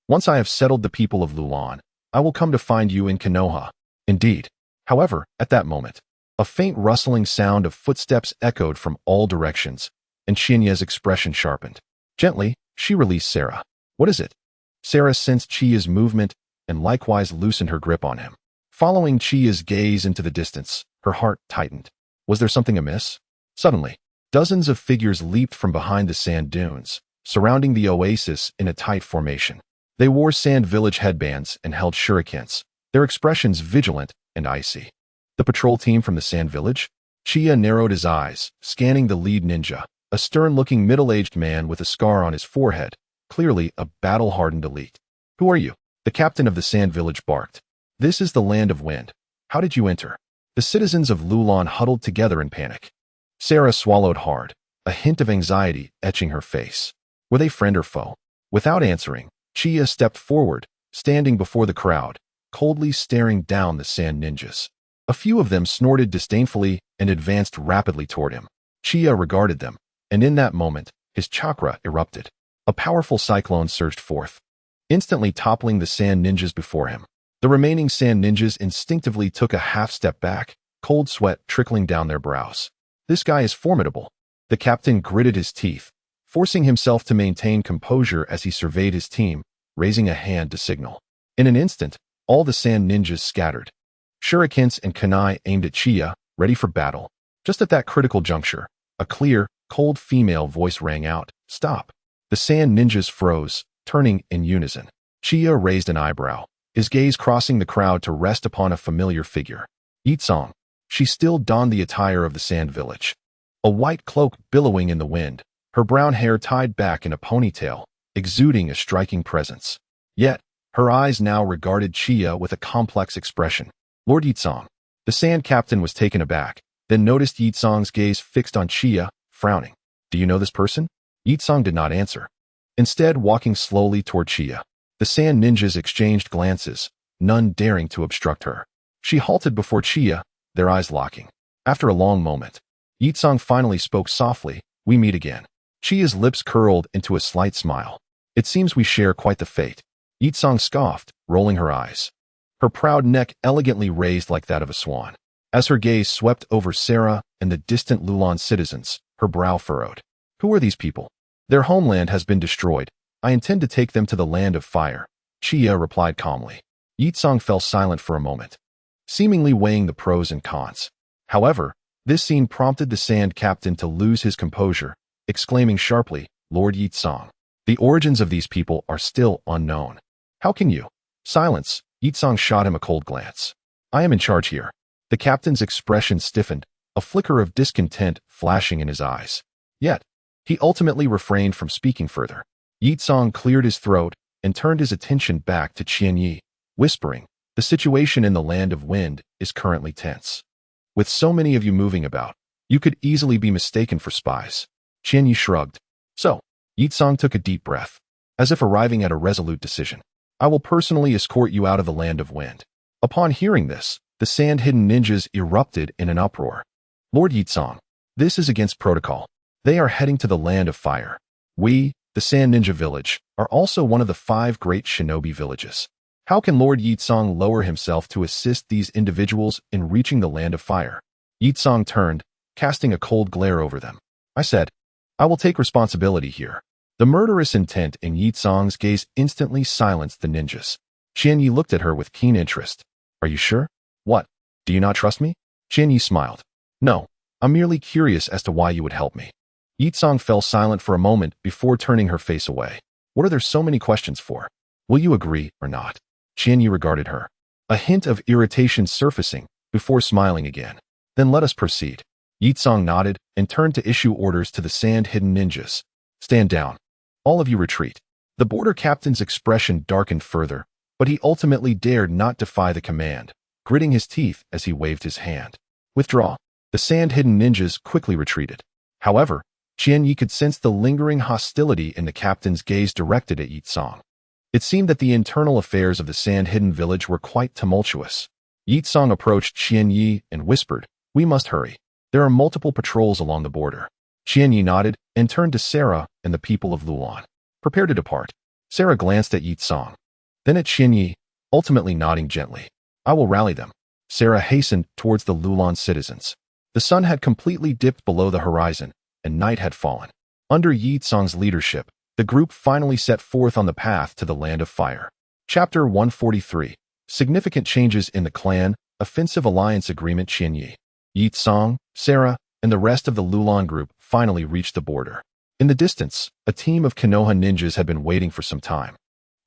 Once I have settled the people of Lulon, I will come to find you in Konoha." Indeed. However, at that moment, a faint rustling sound of footsteps echoed from all directions, and Chinya's expression sharpened. Gently, she released Sarah. "What is it?" Sarah sensed Chiya's movement and likewise loosened her grip on him. Following Chiya's gaze into the distance, her heart tightened. Was there something amiss? Suddenly, dozens of figures leaped from behind the sand dunes, surrounding the oasis in a tight formation. They wore sand village headbands and held shurikens, their expressions vigilant and icy. The patrol team from the sand village? Chiya narrowed his eyes, scanning the lead ninja, a stern-looking middle-aged man with a scar on his forehead, clearly a battle-hardened elite. "Who are you?" The captain of the sand village barked. "This is the land of wind. How did you enter?" The citizens of Lulon huddled together in panic. Sarah swallowed hard, a hint of anxiety etching her face. Were they friend or foe? Without answering, Chiya stepped forward, standing before the crowd, coldly staring down the sand ninjas. A few of them snorted disdainfully and advanced rapidly toward him. Chiya regarded them, and in that moment, his chakra erupted. A powerful cyclone surged forth, instantly toppling the sand ninjas before him. The remaining sand ninjas instinctively took a half-step back, cold sweat trickling down their brows. "This guy is formidable." The captain gritted his teeth, forcing himself to maintain composure as he surveyed his team, raising a hand to signal. In an instant, all the sand ninjas scattered. Shurikens and kunai aimed at Chiya, ready for battle. Just at that critical juncture, a clear, cold female voice rang out, "Stop." The sand ninjas froze, turning in unison. Chiya raised an eyebrow, his gaze crossing the crowd to rest upon a familiar figure. Izanagi. She still donned the attire of the Sand Village. A white cloak billowing in the wind, her brown hair tied back in a ponytail, exuding a striking presence. Yet, her eyes now regarded Chiya with a complex expression. Lord Izanagi. The Sand Captain was taken aback, then noticed Izangi's gaze fixed on Chiya, frowning. Do you know this person? Izanagi did not answer. Instead, walking slowly toward Chiya. The Sand Ninjas exchanged glances, none daring to obstruct her. She halted before Chiya, their eyes locking. After a long moment, Izanagi finally spoke softly, we meet again. Chiya's lips curled into a slight smile. It seems we share quite the fate. Izanagi scoffed, rolling her eyes. Her proud neck elegantly raised like that of a swan. As her gaze swept over Sarah and the distant Lulon citizens, her brow furrowed. Who are these people? Their homeland has been destroyed. I intend to take them to the land of fire. Chiya replied calmly. Izanagi fell silent for a moment, seemingly weighing the pros and cons. However, this scene prompted the Sand Captain to lose his composure, exclaiming sharply, Lord Izanagi. The origins of these people are still unknown. How can you? Silence. Izanagi shot him a cold glance. I am in charge here. The captain's expression stiffened, a flicker of discontent flashing in his eyes. Yet, he ultimately refrained from speaking further. Izanagi cleared his throat and turned his attention back to Qianye, whispering, the situation in the Land of Wind is currently tense. With so many of you moving about, you could easily be mistaken for spies. Qianye shrugged. So, Izanagi took a deep breath, as if arriving at a resolute decision. I will personally escort you out of the Land of Wind. Upon hearing this, the Sand-Hidden Ninjas erupted in an uproar. Lord Izanagi, this is against protocol. They are heading to the Land of Fire. We, the Sand Ninja Village, are also one of the 5 great shinobi villages. How can Lord Izanagi lower himself to assist these individuals in reaching the Land of Fire? Izanagi turned, casting a cold glare over them. I said, I will take responsibility here. The murderous intent in Izangi's gaze instantly silenced the ninjas. Qianye looked at her with keen interest. Are you sure? What? Do you not trust me? Qianye smiled. No, I'm merely curious as to why you would help me. Izanagi fell silent for a moment before turning her face away. What are there so many questions for? Will you agree or not? Qianye regarded her, a hint of irritation surfacing, before smiling again. Then let us proceed. Izanagi nodded and turned to issue orders to the Sand-Hidden Ninjas. Stand down. All of you retreat. The border captain's expression darkened further, but he ultimately dared not defy the command, gritting his teeth as he waved his hand. Withdraw. The Sand-Hidden Ninjas quickly retreated. However, Qianye could sense the lingering hostility in the captain's gaze directed at Izanagi. It seemed that the internal affairs of the Sand-Hidden Village were quite tumultuous. Izanagi approached Qianye and whispered, we must hurry. There are multiple patrols along the border. Qianye nodded and turned to Sarah and the people of Lulon. Prepare to depart. Sarah glanced at Izanagi, then at Qianye, ultimately nodding gently. I will rally them. Sarah hastened towards the Lulon citizens. The sun had completely dipped below the horizon, and night had fallen. Under Izangi's leadership, the group finally set forth on the path to the Land of Fire. Chapter 143. Significant changes in the clan, offensive alliance agreement. Qianye, Izanagi, Sarah, and the rest of the Lulon group finally reached the border. In the distance, a team of Konoha ninjas had been waiting for some time.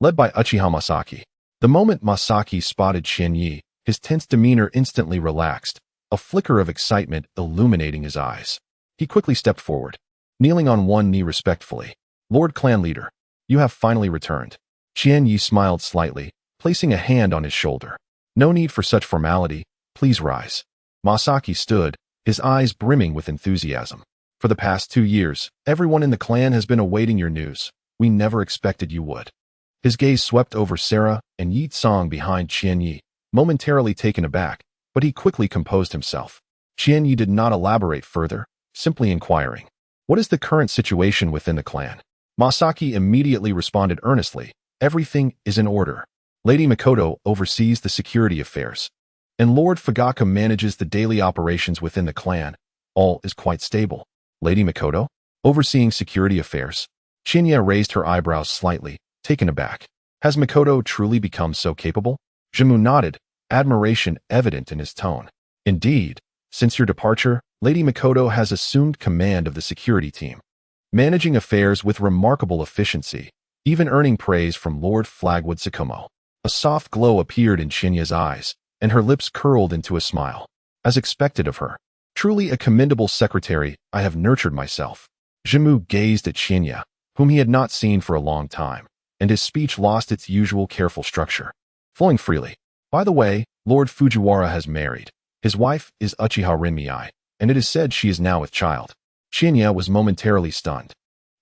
Led by Uchiha Masaki. The moment Masaki spotted Qianye, his tense demeanor instantly relaxed, a flicker of excitement illuminating his eyes. He quickly stepped forward, kneeling on one knee respectfully. Lord Clan Leader, you have finally returned. Qianye smiled slightly, placing a hand on his shoulder. No need for such formality, please rise. Masaki stood, his eyes brimming with enthusiasm. For the past 2 years, everyone in the clan has been awaiting your news. We never expected you would. His gaze swept over Sarah and Izanagi behind Qianye, momentarily taken aback, but he quickly composed himself. Qianye did not elaborate further, simply inquiring, what is the current situation within the clan? Masaki immediately responded earnestly, everything is in order. Lady Mikoto oversees the security affairs, and Lord Fugaku manages the daily operations within the clan. All is quite stable. Lady Mikoto? Overseeing security affairs? Chinya raised her eyebrows slightly, taken aback. Has Mikoto truly become so capable? Jimu nodded, admiration evident in his tone. Indeed, since your departure, Lady Mikoto has assumed command of the security team, managing affairs with remarkable efficiency, even earning praise from Lord Flagwood Tsukumo. A soft glow appeared in Chinya's eyes, and her lips curled into a smile. As expected of her. Truly a commendable secretary, I have nurtured myself. Jimu gazed at Chinya, whom he had not seen for a long time, and his speech lost its usual careful structure, flowing freely. By the way, Lord Fujiwara has married. His wife is Uchiha Rinmei, and it is said she is now with child. Chinya was momentarily stunned,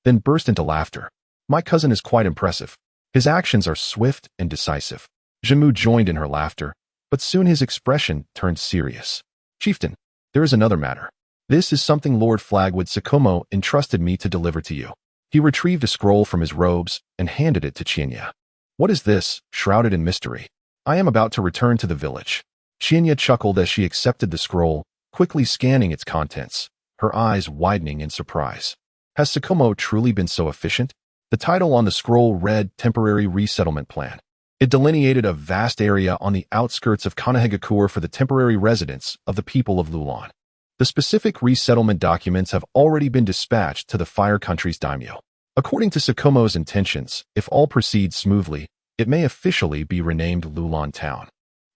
then burst into laughter. My cousin is quite impressive. His actions are swift and decisive. Jimu joined in her laughter, but soon his expression turned serious. Chieftain, there is another matter. This is something Lord Flagwood Sakomo entrusted me to deliver to you. He retrieved a scroll from his robes and handed it to Chinya. What is this, shrouded in mystery? I am about to return to the village. Chinya chuckled as she accepted the scroll, quickly scanning its contents, her eyes widening in surprise. Has Sakomo truly been so efficient? The title on the scroll read Temporary Resettlement Plan. It delineated a vast area on the outskirts of Konoha for the temporary residence of the people of Lulon. The specific resettlement documents have already been dispatched to the Fire Country's daimyo. According to Sakomo's intentions, if all proceeds smoothly, it may officially be renamed Lulon Town,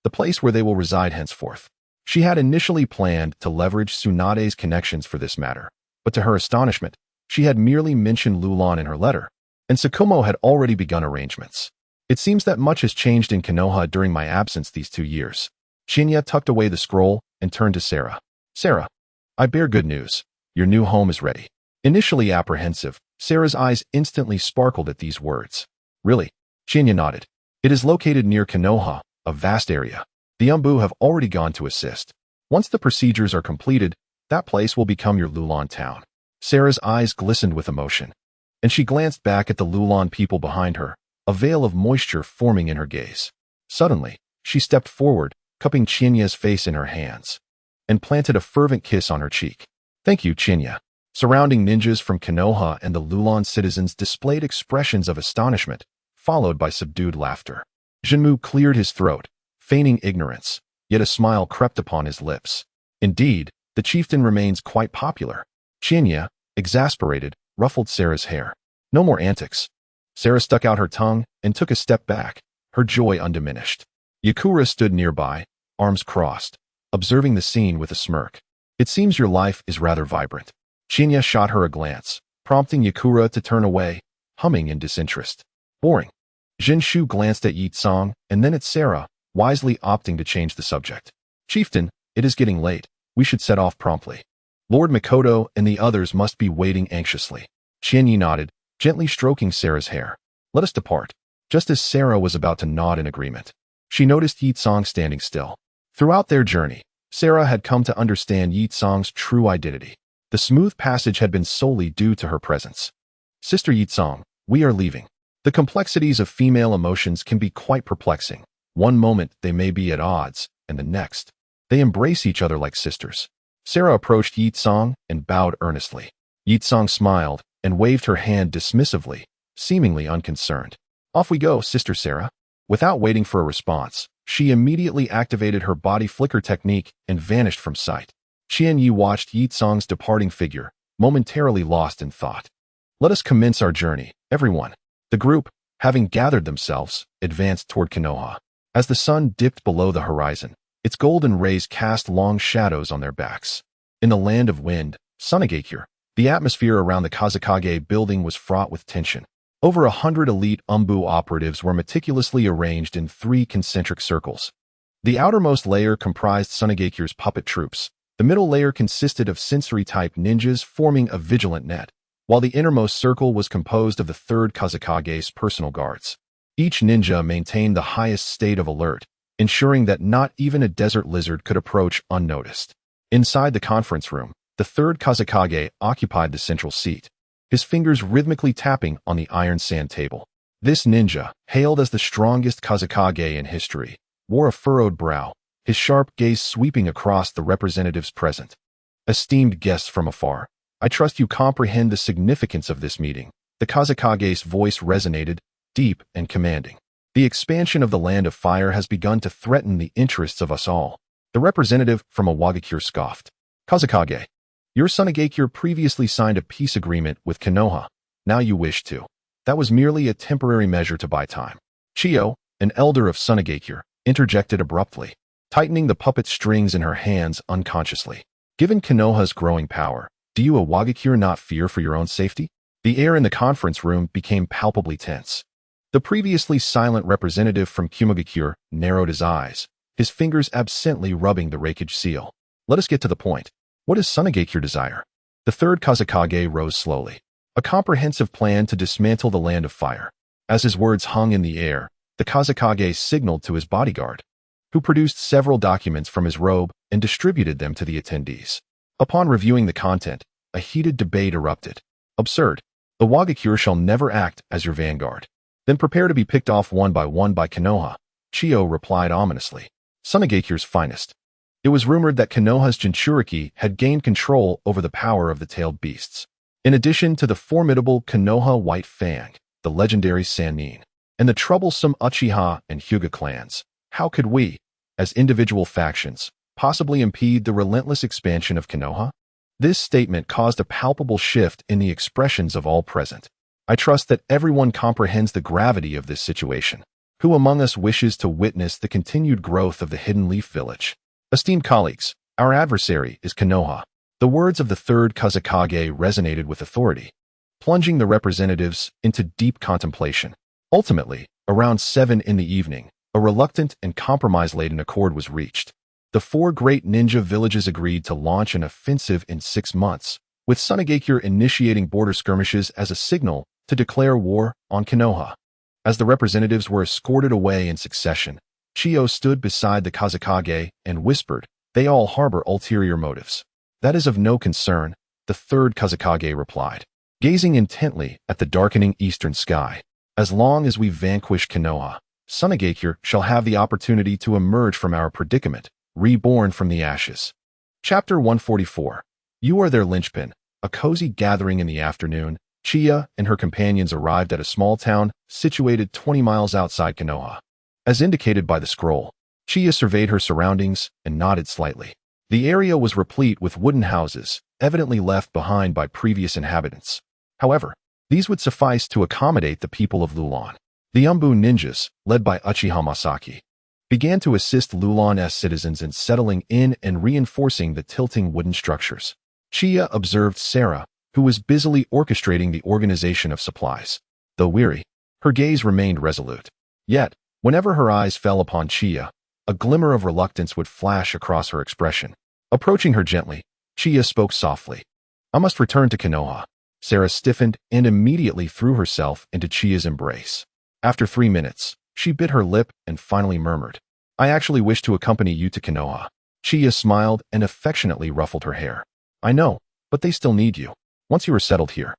the place where they will reside henceforth. She had initially planned to leverage Tsunade's connections for this matter, but to her astonishment, she had merely mentioned Lulon in her letter, and Sakomo had already begun arrangements. It seems that much has changed in Konoha during my absence these 2 years. Chinya tucked away the scroll and turned to Sarah. Sarah, I bear good news. Your new home is ready. Initially apprehensive, Sarah's eyes instantly sparkled at these words. Really? Chinya nodded. It is located near Konoha, a vast area. The Umbu have already gone to assist. Once the procedures are completed, that place will become your Lulon town. Sarah's eyes glistened with emotion, and she glanced back at the Lulon people behind her, a veil of moisture forming in her gaze. Suddenly, she stepped forward, cupping Chinya's face in her hands, and planted a fervent kiss on her cheek. Thank you, Chinya. Surrounding ninjas from Konoha and the Lulon citizens displayed expressions of astonishment, followed by subdued laughter. Jinmu cleared his throat, feigning ignorance, yet a smile crept upon his lips. Indeed, the chieftain remains quite popular. Chinya, exasperated, ruffled Sarah's hair. No more antics. Sarah stuck out her tongue and took a step back, her joy undiminished. Yakura stood nearby, arms crossed, observing the scene with a smirk. It seems your life is rather vibrant. Chinya shot her a glance, prompting Yakura to turn away, humming in disinterest. Boring. Jinshu glanced at Yitsong and then at Sarah, wisely opting to change the subject. Chieftain, it is getting late. We should set off promptly. Lord Mikoto and the others must be waiting anxiously. Qianye nodded, gently stroking Sarah's hair. Let us depart. Just as Sarah was about to nod in agreement, she noticed Yitsong standing still. Throughout their journey, Sarah had come to understand Yitsong's true identity. The smooth passage had been solely due to her presence. Sister Yitsong, we are leaving. The complexities of female emotions can be quite perplexing. One moment they may be at odds, and the next, they embrace each other like sisters. Sarah approached Yitsong and bowed earnestly. Yitsong smiled and waved her hand dismissively, seemingly unconcerned. Off we go, Sister Sarah. Without waiting for a response, she immediately activated her body flicker technique and vanished from sight. Qianye watched Yitsong's departing figure, momentarily lost in thought. Let us commence our journey, everyone. The group, having gathered themselves, advanced toward Konoha. As the sun dipped below the horizon, its golden rays cast long shadows on their backs. In the land of wind, Tsunade, the atmosphere around the Kazekage building was fraught with tension. Over 100 elite Umbu operatives were meticulously arranged in 3 concentric circles. The outermost layer comprised Tsunade's puppet troops. The middle layer consisted of sensory-type ninjas forming a vigilant net, while the innermost circle was composed of the 3rd Kazekage's personal guards. Each ninja maintained the highest state of alert, ensuring that not even a desert lizard could approach unnoticed. Inside the conference room, the 3rd Kazekage occupied the central seat, his fingers rhythmically tapping on the iron sand table. This ninja, hailed as the strongest Kazekage in history, wore a furrowed brow, his sharp gaze sweeping across the representatives present. Esteemed guests from afar, I trust you comprehend the significance of this meeting. The Kazekage's voice resonated, deep and commanding. The expansion of the Land of Fire has begun to threaten the interests of us all. The representative from Awagakure scoffed. Kazekage, your Tsunade previously signed a peace agreement with Konoha. Now you wish to. That was merely a temporary measure to buy time. Chiyo, an elder of Tsunade, interjected abruptly, tightening the puppet strings in her hands unconsciously. Given Konoha's growing power, do you Wagakure not fear for your own safety? The air in the conference room became palpably tense. The previously silent representative from Kumagakure narrowed his eyes, his fingers absently rubbing the Reikage seal. Let us get to the point. What does Tsunade desire? The third Kazekage rose slowly. A comprehensive plan to dismantle the Land of Fire. As his words hung in the air, the Kazekage signaled to his bodyguard, who produced several documents from his robe and distributed them to the attendees. Upon reviewing the content, a heated debate erupted. Absurd. The Wagakure shall never act as your vanguard. Then prepare to be picked off one by Konoha, Chiyo replied ominously. Tsunade's finest. It was rumored that Konoha's Jinchuriki had gained control over the power of the tailed beasts. In addition to the formidable Konoha White Fang, the legendary Sannin, and the troublesome Uchiha and Hyuga clans, how could we, as individual factions, possibly impede the relentless expansion of Konoha? This statement caused a palpable shift in the expressions of all present. I trust that everyone comprehends the gravity of this situation. Who among us wishes to witness the continued growth of the Hidden Leaf Village? Esteemed colleagues, our adversary is Konoha. The words of the third Kazekage resonated with authority, plunging the representatives into deep contemplation. Ultimately, around 7 in the evening, a reluctant and compromise-laden accord was reached. The 4 great ninja villages agreed to launch an offensive in 6 months, with Tsunade initiating border skirmishes as a signal to declare war on Konoha. As the representatives were escorted away in succession, Chiyo stood beside the Kazekage and whispered, "They all harbor ulterior motives." "That is of no concern," the third Kazekage replied, gazing intently at the darkening eastern sky. "As long as we vanquish Konoha, Tsunade shall have the opportunity to emerge from our predicament, reborn from the ashes." Chapter 144. You are their linchpin. A cozy gathering in the afternoon, Chiya and her companions arrived at a small town situated 20 miles outside Konoha. As indicated by the scroll, Chiya surveyed her surroundings and nodded slightly. The area was replete with wooden houses, evidently left behind by previous inhabitants. However, these would suffice to accommodate the people of Lulon. The Umbu ninjas, led by Uchiha Masaki, began to assist Lulon's citizens in settling in and reinforcing the tilting wooden structures. Chiya observed Sarah, who was busily orchestrating the organization of supplies. Though weary, her gaze remained resolute. Yet, whenever her eyes fell upon Chiya, a glimmer of reluctance would flash across her expression. Approaching her gently, Chiya spoke softly. "I must return to Konoha." Sarah stiffened and immediately threw herself into Chiya's embrace. After 3 minutes, she bit her lip and finally murmured, "I actually wish to accompany you to Konoha." Chiya smiled and affectionately ruffled her hair. "I know, but they still need you. Once you are settled here,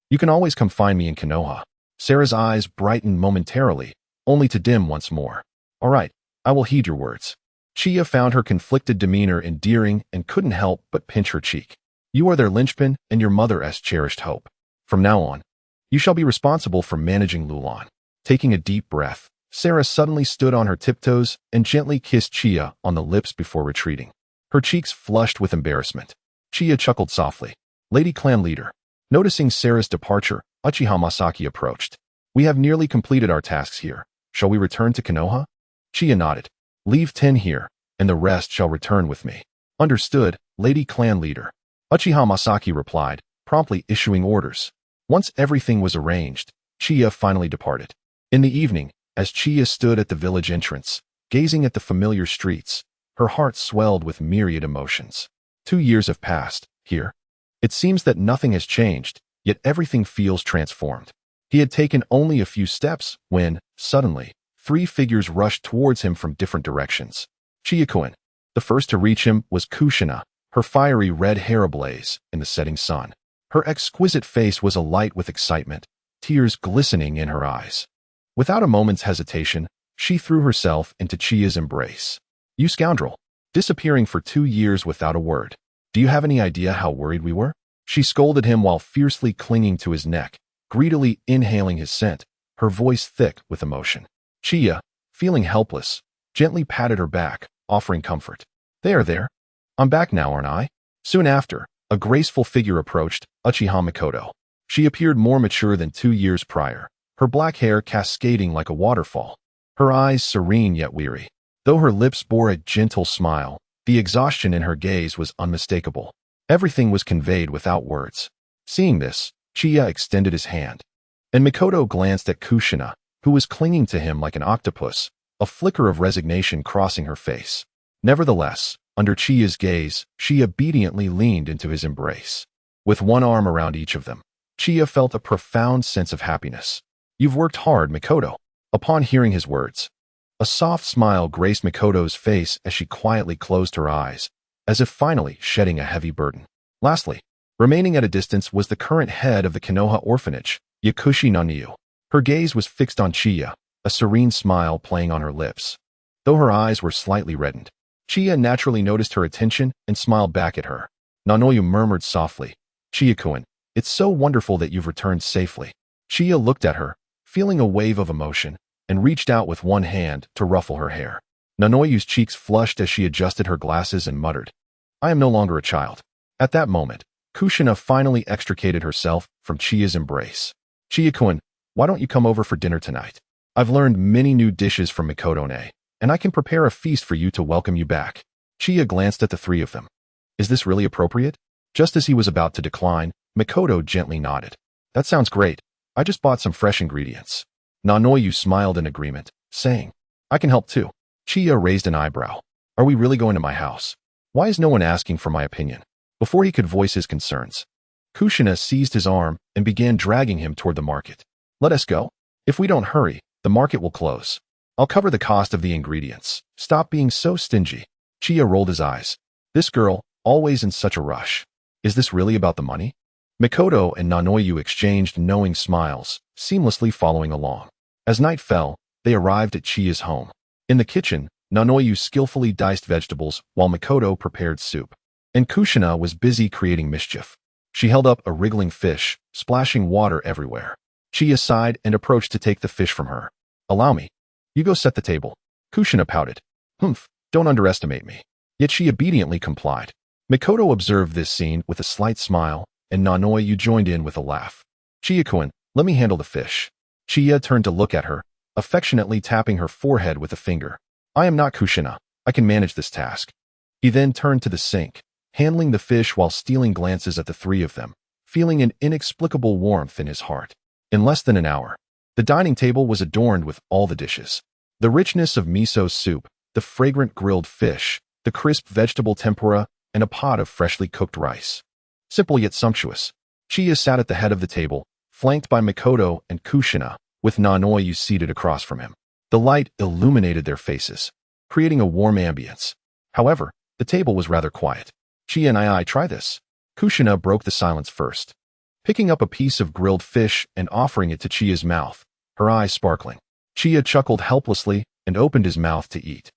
you can always come find me in Konoha." Sarah's eyes brightened momentarily, only to dim once more. "All right, I will heed your words." Chiya found her conflicted demeanor endearing and couldn't help but pinch her cheek. "You are their linchpin and your mother's cherished hope. From now on, you shall be responsible for managing Lulon." Taking a deep breath, Sarah suddenly stood on her tiptoes and gently kissed Chiya on the lips before retreating. Her cheeks flushed with embarrassment. Chiya chuckled softly. "Lady Clan Leader." Noticing Sarah's departure, Uchiha Masaki approached. "We have nearly completed our tasks here. Shall we return to Konoha?" Chiya nodded. "Leave 10 here, and the rest shall return with me." "Understood, Lady Clan Leader." Uchiha Masaki replied, promptly issuing orders. Once everything was arranged, Chiya finally departed. In the evening, as Chiya stood at the village entrance, gazing at the familiar streets, her heart swelled with myriad emotions. 2 years have passed, here. It seems that nothing has changed, yet everything feels transformed. He had taken only a few steps when, suddenly, 3 figures rushed towards him from different directions. Chiyakuen. The first to reach him was Kushina, her fiery red hair ablaze in the setting sun. Her exquisite face was alight with excitement, tears glistening in her eyes. Without a moment's hesitation, she threw herself into Chiya's embrace. "You scoundrel! Disappearing for 2 years without a word. Do you have any idea how worried we were?" She scolded him while fiercely clinging to his neck, greedily inhaling his scent, her voice thick with emotion. Chiya, feeling helpless, gently patted her back, offering comfort. There. I'm back now, aren't I?" Soon after, a graceful figure approached, Uchiha Mikoto. She appeared more mature than 2 years prior, her black hair cascading like a waterfall. her eyes serene yet weary. Though her lips bore a gentle smile, the exhaustion in her gaze was unmistakable. Everything was conveyed without words. Seeing this, Chiya extended his hand, and Mikoto glanced at Kushina, who was clinging to him like an octopus, a flicker of resignation crossing her face. Nevertheless, under Chiya's gaze, she obediently leaned into his embrace. With one arm around each of them, Chiya felt a profound sense of happiness. "You've worked hard, Mikoto." Upon hearing his words, a soft smile graced Mikoto's face as she quietly closed her eyes, as if finally shedding a heavy burden. Lastly, remaining at a distance was the current head of the Konoha orphanage, Yakushi Naniu. Her gaze was fixed on Chiya, a serene smile playing on her lips. Though her eyes were slightly reddened, Chiya naturally noticed her attention and smiled back at her. Nanoyu murmured softly, "Chiya-kun, it's so wonderful that you've returned safely." Chiya looked at her, feeling a wave of emotion, and reached out with one hand to ruffle her hair. Nanoyu's cheeks flushed as she adjusted her glasses and muttered, "I am no longer a child." At that moment, Kushina finally extricated herself from Chiya's embrace. "Chiya-kun, why don't you come over for dinner tonight? I've learned many new dishes from Mikoto-ne, and I can prepare a feast for you to welcome you back." Chiya glanced at the three of them. "Is this really appropriate?" Just as he was about to decline, Mikoto gently nodded. "That sounds great. I just bought some fresh ingredients." Nanoyu smiled in agreement, saying, "I can help too." Chiya raised an eyebrow. "Are we really going to my house? Why is no one asking for my opinion?" Before he could voice his concerns, Kushina seized his arm and began dragging him toward the market. "Let us go. If we don't hurry, the market will close. I'll cover the cost of the ingredients. Stop being so stingy." Chiya rolled his eyes. This girl, always in such a rush. Is this really about the money? Mikoto and Nanoyu exchanged knowing smiles, seamlessly following along. As night fell, they arrived at Chiya's home. In the kitchen, Nanoyu skillfully diced vegetables while Mikoto prepared soup. And Kushina was busy creating mischief. She held up a wriggling fish, splashing water everywhere. Chiya sighed and approached to take the fish from her. "Allow me. You go set the table." Kushina pouted. "Humph, don't underestimate me." Yet she obediently complied. Mikoto observed this scene with a slight smile, and Nanoyu joined in with a laugh. "Chiya-kun, let me handle the fish." Chiya turned to look at her, affectionately tapping her forehead with a finger. "I am not Kushina. I can manage this task." He then turned to the sink, handling the fish while stealing glances at the three of them, feeling an inexplicable warmth in his heart. In less than an hour, the dining table was adorned with all the dishes. The richness of miso soup, the fragrant grilled fish, the crisp vegetable tempura, and a pot of freshly cooked rice. Simple yet sumptuous. Chiya sat at the head of the table, flanked by Mikoto and Kushina, with Nanoyu seated across from him. The light illuminated their faces, creating a warm ambience. However, the table was rather quiet. "Chiya and I try this." Kushina broke the silence first, picking up a piece of grilled fish and offering it to Chiya's mouth, her eyes sparkling. Chiya chuckled helplessly and opened his mouth to eat.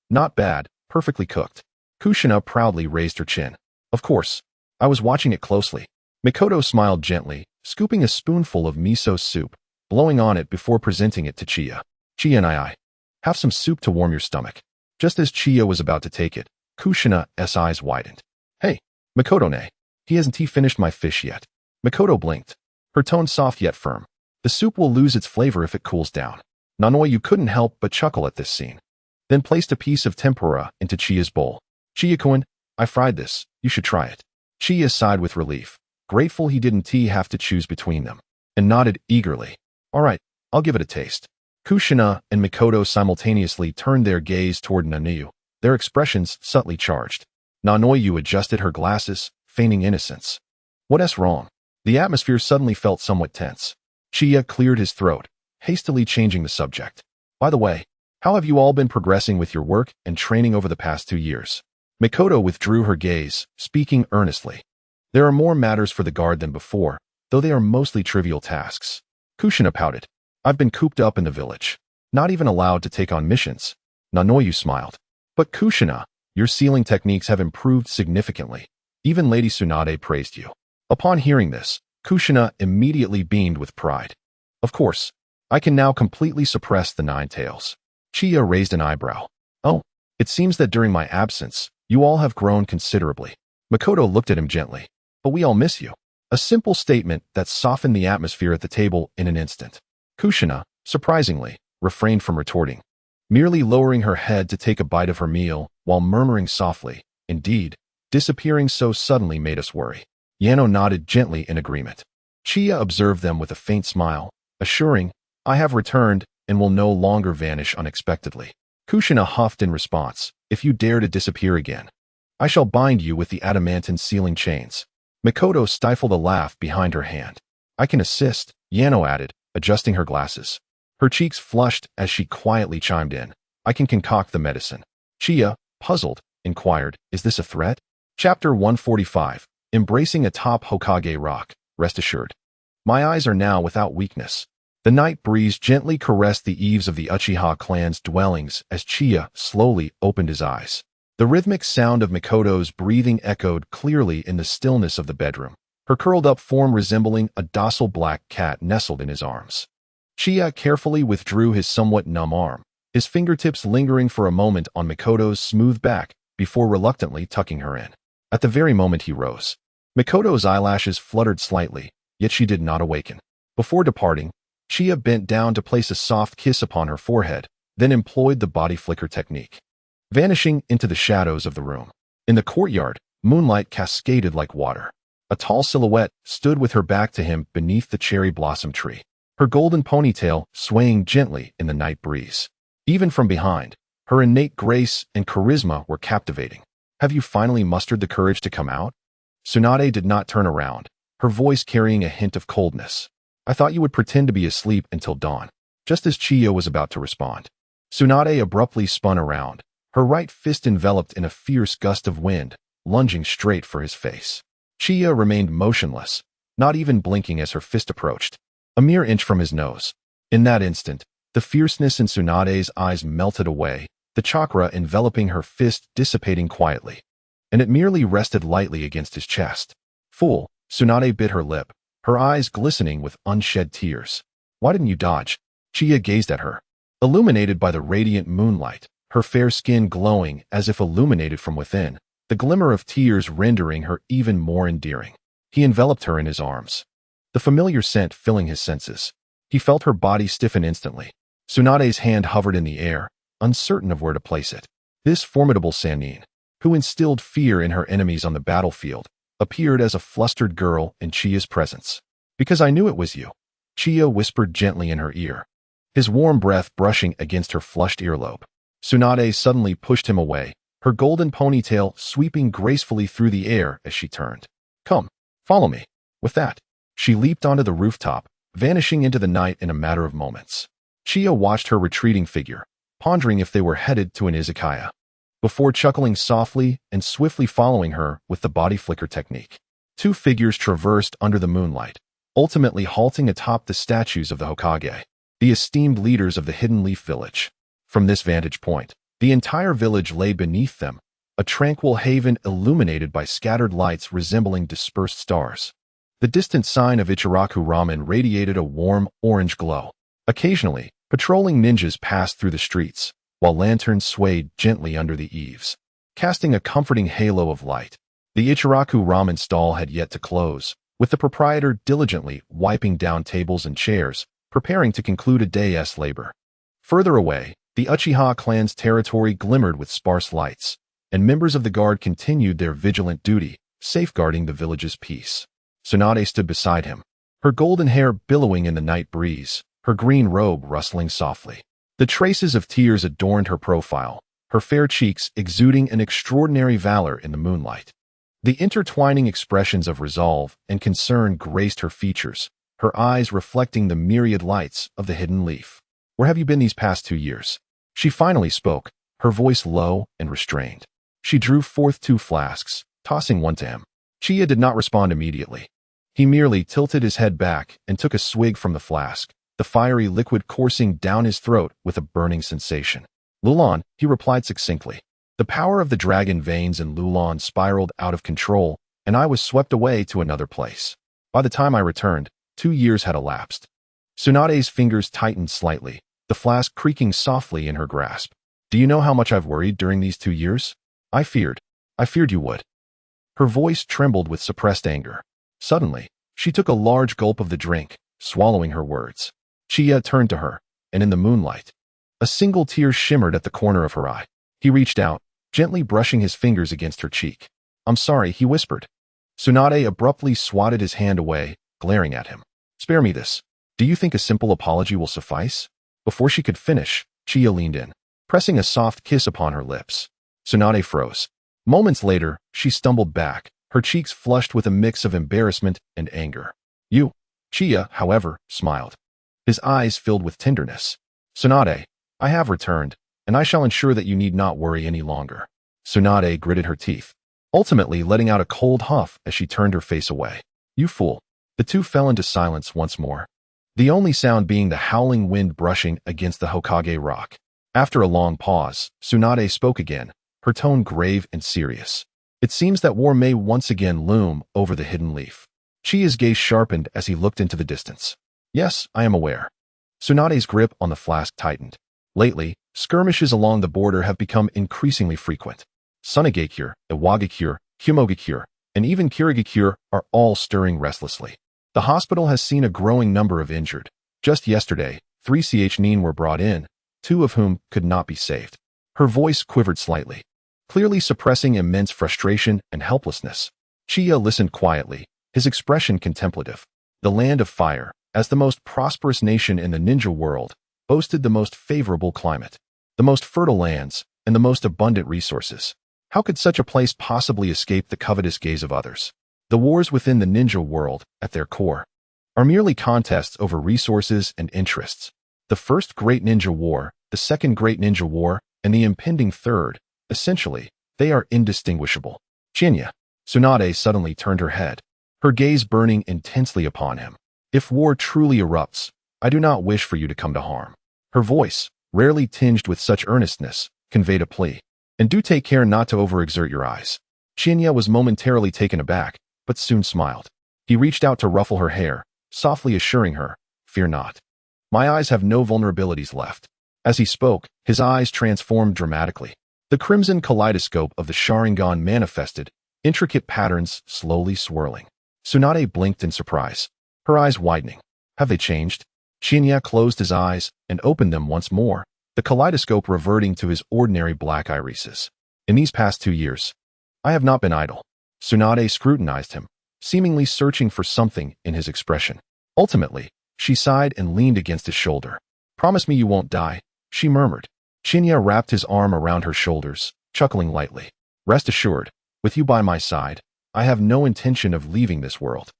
Not bad, perfectly cooked." Kushina proudly raised her chin. "Of course. I was watching it closely." Mikoto smiled gently, scooping a spoonful of miso soup, blowing on it before presenting it to Chiya. "Chiya and I have some soup to warm your stomach." Just as Chiya was about to take it, Kushina's eyes widened. "Hey, Mikoto-ne, hasn't he finished my fish yet?" Mikoto blinked, her tone soft yet firm. "The soup will lose its flavor if it cools down." Nanoyu couldn't help but chuckle at this scene, then placed a piece of tempura into Chiya's bowl. "Chiya-kun, I fried this. You should try it." Chiya sighed with relief, grateful he didn't have to choose between them, and nodded eagerly. "All right, I'll give it a taste." Kushina and Mikoto simultaneously turned their gaze toward Nanoyu, their expressions subtly charged. Nanoyu adjusted her glasses, feigning innocence. "What's wrong?" The atmosphere suddenly felt somewhat tense. Chiya cleared his throat, hastily changing the subject. "By the way, how have you all been progressing with your work and training over the past 2 years?" Mikoto withdrew her gaze, speaking earnestly. "There are more matters for the guard than before, though they are mostly trivial tasks." Kushina pouted. "I've been cooped up in the village, not even allowed to take on missions." Nanoyu smiled. "But Kushina, your sealing techniques have improved significantly. Even Lady Tsunade praised you." Upon hearing this, Kushina immediately beamed with pride. "Of course, I can now completely suppress the 9 tails." Chiya raised an eyebrow. "Oh, it seems that during my absence, you all have grown considerably." Mikoto looked at him gently. "But we all miss you." A simple statement that softened the atmosphere at the table in an instant. Kushina, surprisingly, refrained from retorting, merely lowering her head to take a bite of her meal while murmuring softly, "Indeed, disappearing so suddenly made us worry." Yano nodded gently in agreement. Chiya observed them with a faint smile, assuring, "I have returned and will no longer vanish unexpectedly." Kushina huffed in response, "If you dare to disappear again, I shall bind you with the adamantine sealing chains." Mikoto stifled a laugh behind her hand. "I can assist," Yano added, adjusting her glasses. Her cheeks flushed as she quietly chimed in, "I can concoct the medicine." Chiya, puzzled, inquired, "Is this a threat?" Chapter 145, Embracing atop Hokage Rock. Rest assured, my eyes are now without weakness. The night breeze gently caressed the eaves of the Uchiha clan's dwellings as Chiya slowly opened his eyes. The rhythmic sound of Mikoto's breathing echoed clearly in the stillness of the bedroom, her curled-up form resembling a docile black cat nestled in his arms. Chiya carefully withdrew his somewhat numb arm, his fingertips lingering for a moment on Mikoto's smooth back before reluctantly tucking her in. At the very moment he rose, Mikoto's eyelashes fluttered slightly, yet she did not awaken. Before departing, Chiya bent down to place a soft kiss upon her forehead, then employed the body flicker technique, vanishing into the shadows of the room. In the courtyard, moonlight cascaded like water. A tall silhouette stood with her back to him beneath the cherry blossom tree, her golden ponytail swaying gently in the night breeze. Even from behind, her innate grace and charisma were captivating. "Have you finally mustered the courage to come out?" Tsunade did not turn around, her voice carrying a hint of coldness. "I thought you would pretend to be asleep until dawn." Just as Chiya was about to respond, Tsunade abruptly spun around, her right fist enveloped in a fierce gust of wind, lunging straight for his face. Chiya remained motionless, not even blinking as her fist approached, a mere inch from his nose. In that instant, the fierceness in Tsunade's eyes melted away, the chakra enveloping her fist dissipating quietly, and it merely rested lightly against his chest. "Fool," Tsunade bit her lip, her eyes glistening with unshed tears. "Why didn't you dodge?" Chiya gazed at her, illuminated by the radiant moonlight, her fair skin glowing as if illuminated from within, the glimmer of tears rendering her even more endearing. He enveloped her in his arms, the familiar scent filling his senses. He felt her body stiffen instantly. Tsunade's hand hovered in the air, uncertain of where to place it. This formidable Sannin, who instilled fear in her enemies on the battlefield, appeared as a flustered girl in Chiya's presence. "Because I knew it was you," Chiya whispered gently in her ear, his warm breath brushing against her flushed earlobe. Tsunade suddenly pushed him away, her golden ponytail sweeping gracefully through the air as she turned. "Come, follow me." With that, she leaped onto the rooftop, vanishing into the night in a matter of moments. Chiya watched her retreating figure, pondering if they were headed to an izakaya, before chuckling softly and swiftly following her with the body flicker technique. Two figures traversed under the moonlight, ultimately halting atop the statues of the Hokage, the esteemed leaders of the Hidden Leaf Village. From this vantage point, the entire village lay beneath them, a tranquil haven illuminated by scattered lights resembling dispersed stars. The distant sign of Ichiraku Ramen radiated a warm, orange glow. Occasionally, patrolling ninjas passed through the streets, while lanterns swayed gently under the eaves, casting a comforting halo of light. The Ichiraku Ramen stall had yet to close, with the proprietor diligently wiping down tables and chairs, preparing to conclude a day's labor. Further away, the Uchiha clan's territory glimmered with sparse lights, and members of the guard continued their vigilant duty, safeguarding the village's peace. Tsunade stood beside him, her golden hair billowing in the night breeze, her green robe rustling softly. The traces of tears adorned her profile, her fair cheeks exuding an extraordinary valor in the moonlight. The intertwining expressions of resolve and concern graced her features, her eyes reflecting the myriad lights of the hidden leaf. "Where have you been these past 2 years?" She finally spoke, her voice low and restrained. She drew forth 2 flasks, tossing one to him. Chiya did not respond immediately. He merely tilted his head back and took a swig from the flask, the fiery liquid coursing down his throat with a burning sensation. "Lulon," he replied succinctly. "The power of the dragon veins in Lulon spiraled out of control, and I was swept away to another place. By the time I returned, 2 years had elapsed." Tsunade's fingers tightened slightly, the flask creaking softly in her grasp. "Do you know how much I've worried during these 2 years? I feared you would." Her voice trembled with suppressed anger. Suddenly, she took a large gulp of the drink, swallowing her words. Chiya turned to her, and in the moonlight, a single tear shimmered at the corner of her eye. He reached out, gently brushing his fingers against her cheek. "I'm sorry," he whispered. Tsunade abruptly swatted his hand away, glaring at him. "Spare me this. Do you think a simple apology will suffice?" Before she could finish, Chiya leaned in, pressing a soft kiss upon her lips. Tsunade froze. Moments later, she stumbled back, her cheeks flushed with a mix of embarrassment and anger. "You." Chiya, however, smiled. His eyes filled with tenderness. "Tsunade, I have returned, and I shall ensure that you need not worry any longer." Tsunade gritted her teeth, ultimately letting out a cold huff as she turned her face away. "You fool." The two fell into silence once more, the only sound being the howling wind brushing against the Hokage rock. After a long pause, Tsunade spoke again, her tone grave and serious. "It seems that war may once again loom over the hidden leaf." Chiya's gaze sharpened as he looked into the distance. "Yes, I am aware." Tsunade's grip on the flask tightened. Lately, skirmishes along the border have become increasingly frequent. Tsunade-cure, Iwagakure, Humogakure, and even Kirigakure are all stirring restlessly. The hospital has seen a growing number of injured. Just yesterday, 3 Nin were brought in, 2 of whom could not be saved. Her voice quivered slightly, clearly suppressing immense frustration and helplessness. Chiya listened quietly, his expression contemplative. The Land of Fire, as the most prosperous nation in the ninja world, boasted the most favorable climate, the most fertile lands, and the most abundant resources. How could such a place possibly escape the covetous gaze of others? The wars within the ninja world, at their core, are merely contests over resources and interests. The first Great Ninja War, the second Great Ninja War, and the impending third, essentially, they are indistinguishable. Qianye. Tsunade suddenly turned her head, her gaze burning intensely upon him. "If war truly erupts, I do not wish for you to come to harm." Her voice, rarely tinged with such earnestness, conveyed a plea. "And do take care not to overexert your eyes." Qianye was momentarily taken aback, but soon smiled. He reached out to ruffle her hair, softly assuring her, "Fear not. My eyes have no vulnerabilities left." As he spoke, his eyes transformed dramatically. The crimson kaleidoscope of the Sharingan manifested, intricate patterns slowly swirling. Tsunade blinked in surprise, her eyes widening. "Have they changed?" Qianye closed his eyes and opened them once more, the kaleidoscope reverting to his ordinary black irises. "In these past 2 years, I have not been idle." Tsunade scrutinized him, seemingly searching for something in his expression. Ultimately, she sighed and leaned against his shoulder. "Promise me you won't die," she murmured. Qianye wrapped his arm around her shoulders, chuckling lightly. "Rest assured, with you by my side, I have no intention of leaving this world."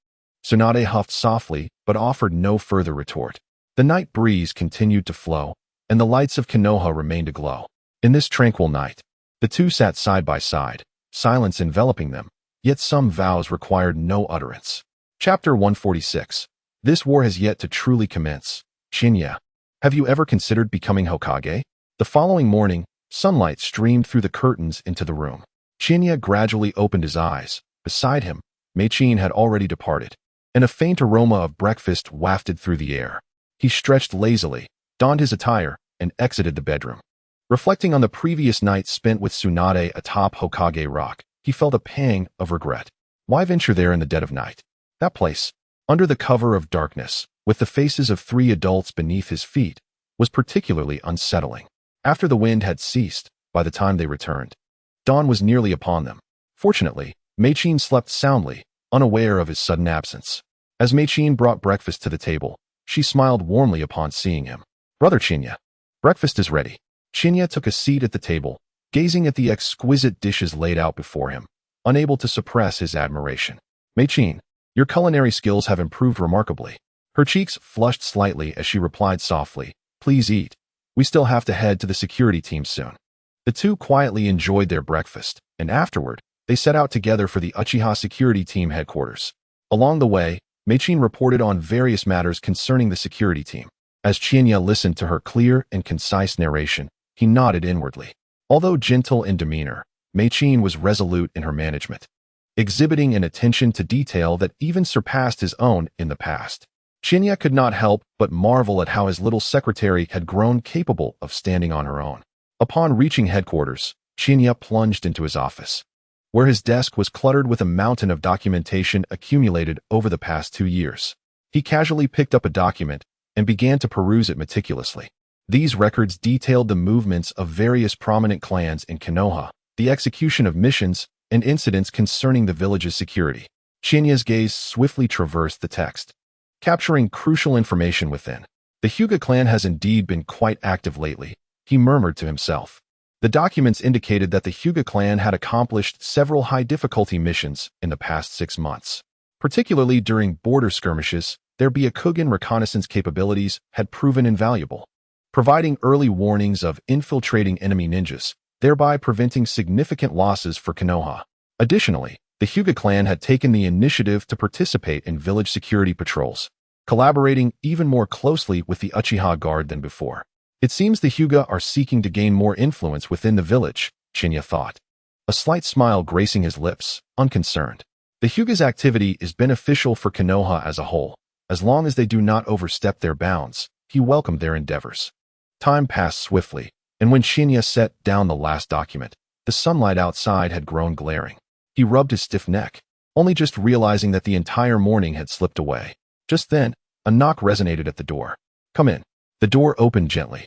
Tsunade huffed softly, but offered no further retort. The night breeze continued to flow, and the lights of Konoha remained aglow. In this tranquil night, the two sat side by side, silence enveloping them, yet some vows required no utterance. Chapter 146. This war has yet to truly commence. Qianye, have you ever considered becoming Hokage? The following morning, sunlight streamed through the curtains into the room. Qianye gradually opened his eyes. Beside him, Mei-chin had already departed, and a faint aroma of breakfast wafted through the air. He stretched lazily, donned his attire, and exited the bedroom. Reflecting on the previous night spent with Tsunade atop Hokage Rock, he felt a pang of regret. Why venture there in the dead of night? That place, under the cover of darkness, with the faces of 3 adults beneath his feet, was particularly unsettling. After the wind had ceased, by the time they returned, dawn was nearly upon them. Fortunately, Mei-chin slept soundly, unaware of his sudden absence. As Mei-chin brought breakfast to the table, she smiled warmly upon seeing him. "Brother Qianye, breakfast is ready." Qianye took a seat at the table, gazing at the exquisite dishes laid out before him, unable to suppress his admiration. "Mei-chin, your culinary skills have improved remarkably." Her cheeks flushed slightly as she replied softly, "Please eat. We still have to head to the security team soon." The two quietly enjoyed their breakfast, and afterward, they set out together for the Uchiha security team headquarters. Along the way, Mei-chin reported on various matters concerning the security team. As Qianye listened to her clear and concise narration, he nodded inwardly. Although gentle in demeanor, Mei-chin was resolute in her management, exhibiting an attention to detail that even surpassed his own in the past. Qianye could not help but marvel at how his little secretary had grown capable of standing on her own. Upon reaching headquarters, Qianye plunged into his office, where his desk was cluttered with a mountain of documentation accumulated over the past 2 years. He casually picked up a document and began to peruse it meticulously. These records detailed the movements of various prominent clans in Konoha, the execution of missions, and incidents concerning the village's security. Qianye's gaze swiftly traversed the text, capturing crucial information within. The Hyuga clan has indeed been quite active lately, he murmured to himself. The documents indicated that the Hyuga clan had accomplished several high-difficulty missions in the past 6 months. Particularly during border skirmishes, their Byakugan reconnaissance capabilities had proven invaluable, providing early warnings of infiltrating enemy ninjas, thereby preventing significant losses for Konoha. Additionally, the Hyuga clan had taken the initiative to participate in village security patrols, collaborating even more closely with the Uchiha Guard than before. It seems the Hyuga are seeking to gain more influence within the village, Chiya thought, a slight smile gracing his lips, unconcerned. The Hyuga's activity is beneficial for Konoha as a whole. As long as they do not overstep their bounds, he welcomed their endeavors. Time passed swiftly, and when Chiya set down the last document, the sunlight outside had grown glaring. He rubbed his stiff neck, only just realizing that the entire morning had slipped away. Just then, a knock resonated at the door. "Come in." The door opened gently,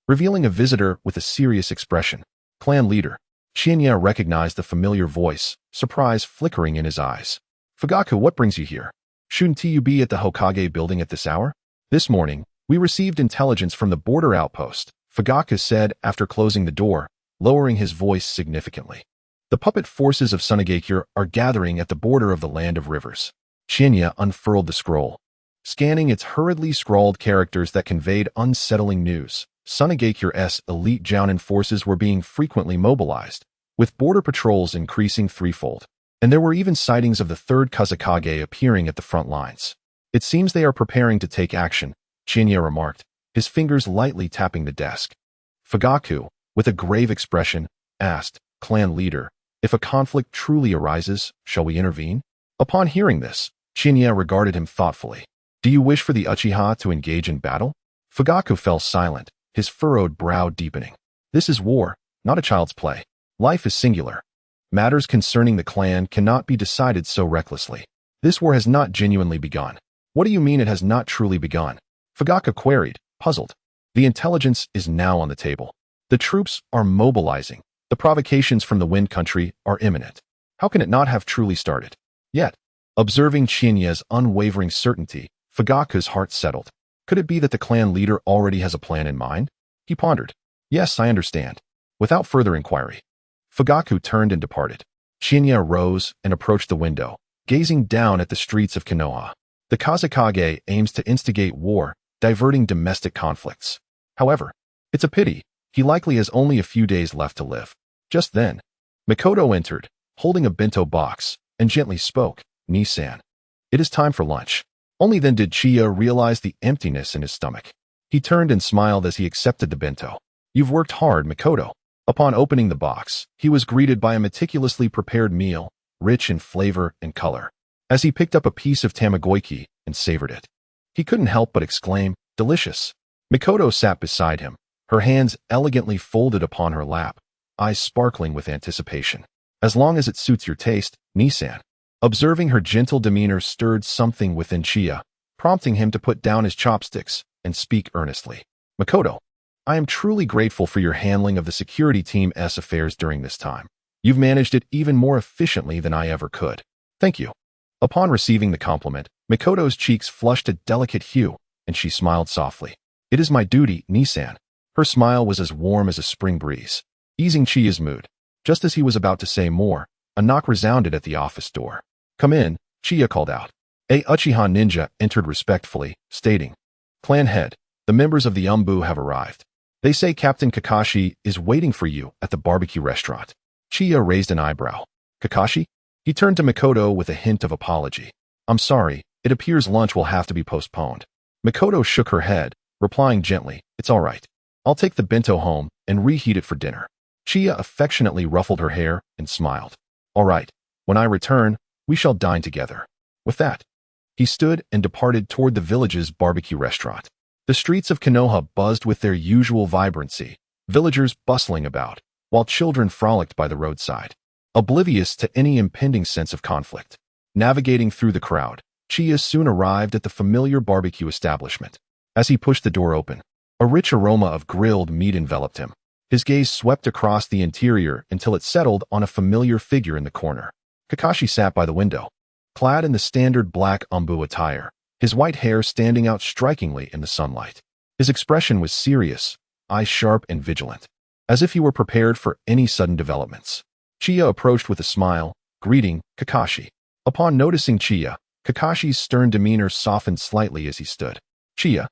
revealing a visitor with a serious expression. Clan leader. Chiya recognized the familiar voice, surprise flickering in his eyes. "Fugaku, what brings you here? Shouldn't you be at the Hokage building at this hour?" "This morning, we received intelligence from the border outpost," Fugaku said after closing the door, lowering his voice significantly. "The puppet forces of Tsunade are gathering at the border of the Land of Rivers." Chiya unfurled the scroll, scanning its hurriedly scrawled characters that conveyed unsettling news. Tsunade's elite Jounin forces were being frequently mobilized, with border patrols increasing threefold. And there were even sightings of the third Kazekage appearing at the front lines. "It seems they are preparing to take action," Chiya remarked, his fingers lightly tapping the desk. Fugaku, with a grave expression, asked, "Clan leader, if a conflict truly arises, shall we intervene?" Upon hearing this, Chiya regarded him thoughtfully. "Do you wish for the Uchiha to engage in battle?" Fugaku fell silent, his furrowed brow deepening. "This is war, not a child's play. Life is singular. Matters concerning the clan cannot be decided so recklessly. This war has not genuinely begun." "What do you mean it has not truly begun?" Fugaku queried, puzzled. "The intelligence is now on the table. The troops are mobilizing. The provocations from the Wind Country are imminent. How can it not have truly started yet?" Observing Chiya's unwavering certainty, Fugaku's heart settled. Could it be that the clan leader already has a plan in mind? He pondered. "Yes, I understand." Without further inquiry, Fugaku turned and departed. Chiya rose and approached the window, gazing down at the streets of Konoha. The Kazekage aims to instigate war, diverting domestic conflicts. However, it's a pity. He likely has only a few days left to live. Just then, Mikoto entered, holding a bento box, and gently spoke, "Ni-san, it is time for lunch." Only then did Chiya realize the emptiness in his stomach. He turned and smiled as he accepted the bento. "You've worked hard, Mikoto." Upon opening the box, he was greeted by a meticulously prepared meal, rich in flavor and color. As he picked up a piece of tamagoyaki and savored it, he couldn't help but exclaim, "Delicious." Mikoto sat beside him, her hands elegantly folded upon her lap, eyes sparkling with anticipation. "As long as it suits your taste, Ni-san." Observing her gentle demeanor stirred something within Chiya, prompting him to put down his chopsticks and speak earnestly. "Mikoto, I am truly grateful for your handling of the security team's affairs during this time. You've managed it even more efficiently than I ever could. Thank you." Upon receiving the compliment, Mikoto's cheeks flushed a delicate hue, and she smiled softly. "It is my duty, Ni-san." Her smile was as warm as a spring breeze, easing Chiya's mood. Just as he was about to say more, a knock resounded at the office door. "Come in," Chiya called out. A Uchiha ninja entered respectfully, stating, "Clan head, the members of the Umbu have arrived. They say Captain Kakashi is waiting for you at the barbecue restaurant." Chiya raised an eyebrow. "Kakashi?" He turned to Mikoto with a hint of apology. "I'm sorry, it appears lunch will have to be postponed." Mikoto shook her head, replying gently, "It's all right. I'll take the bento home and reheat it for dinner." Chiya affectionately ruffled her hair and smiled. "All right, when I return, we shall dine together." With that, he stood and departed toward the village's barbecue restaurant. The streets of Konoha buzzed with their usual vibrancy, villagers bustling about, while children frolicked by the roadside, oblivious to any impending sense of conflict. Navigating through the crowd, Chiya soon arrived at the familiar barbecue establishment. As he pushed the door open, A rich aroma of grilled meat enveloped him. His gaze swept across the interior until it settled on a familiar figure in the corner. Kakashi sat by the window, clad in the standard black umbu attire, his white hair standing out strikingly in the sunlight. His expression was serious, eyes sharp and vigilant, as if he were prepared for any sudden developments. Chiya approached with a smile, greeting Kakashi. Upon noticing Chiya, Kakashi's stern demeanor softened slightly as he stood. Chiya,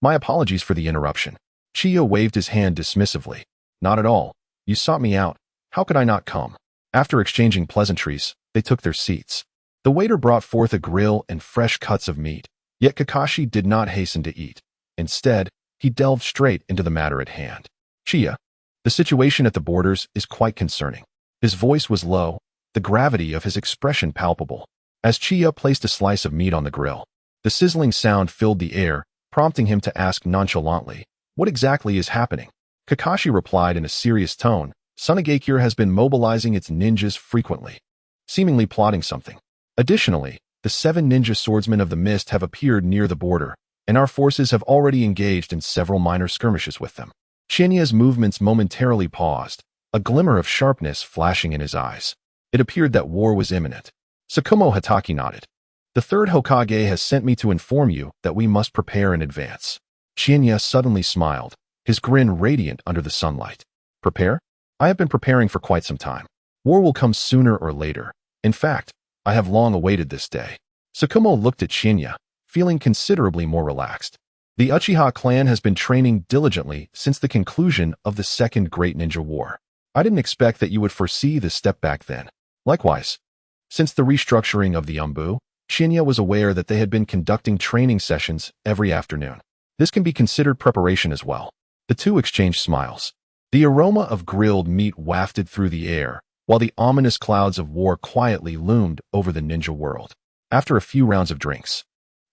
my apologies for the interruption. Chiya waved his hand dismissively. Not at all. You sought me out. How could I not come? After exchanging pleasantries, they took their seats. The waiter brought forth a grill and fresh cuts of meat, yet Kakashi did not hasten to eat. Instead, he delved straight into the matter at hand. Chiya, the situation at the borders is quite concerning. His voice was low, the gravity of his expression palpable. As Chiya placed a slice of meat on the grill, the sizzling sound filled the air, prompting him to ask nonchalantly, what exactly is happening? Kakashi replied in a serious tone, Tsunade has been mobilizing its ninjas frequently, seemingly plotting something. Additionally, the 7 ninja swordsmen of the mist have appeared near the border, and our forces have already engaged in several minor skirmishes with them. Qianye's movements momentarily paused, a glimmer of sharpness flashing in his eyes. It appeared that war was imminent. Tsukumo Hatake nodded. The third Hokage has sent me to inform you that we must prepare in advance. Qianye suddenly smiled, his grin radiant under the sunlight. Prepare? I have been preparing for quite some time. War will come sooner or later. In fact, I have long awaited this day. Tsukumo looked at Qianye, feeling considerably more relaxed. The Uchiha clan has been training diligently since the conclusion of the Second Great Ninja War. I didn't expect that you would foresee this step back then. Likewise, since the restructuring of the Umbu, Qianye was aware that they had been conducting training sessions every afternoon. This can be considered preparation as well. The two exchanged smiles. The aroma of grilled meat wafted through the air, while the ominous clouds of war quietly loomed over the ninja world. After a few rounds of drinks,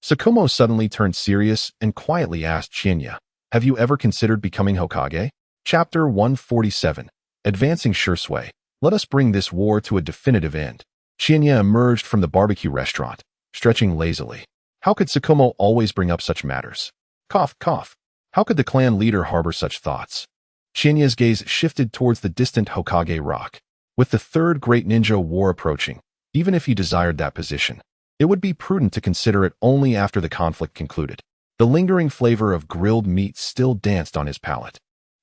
Tsukumo suddenly turned serious and quietly asked Qianye, have you ever considered becoming Hokage? Chapter 147. Advancing Shursui. Let us bring this war to a definitive end. Qianye emerged from the barbecue restaurant, stretching lazily. How could Tsukumo always bring up such matters? Cough, cough. How could the clan leader harbor such thoughts? Qianye's gaze shifted towards the distant Hokage rock. With the third great ninja war approaching, even if he desired that position, it would be prudent to consider it only after the conflict concluded. The lingering flavor of grilled meat still danced on his palate.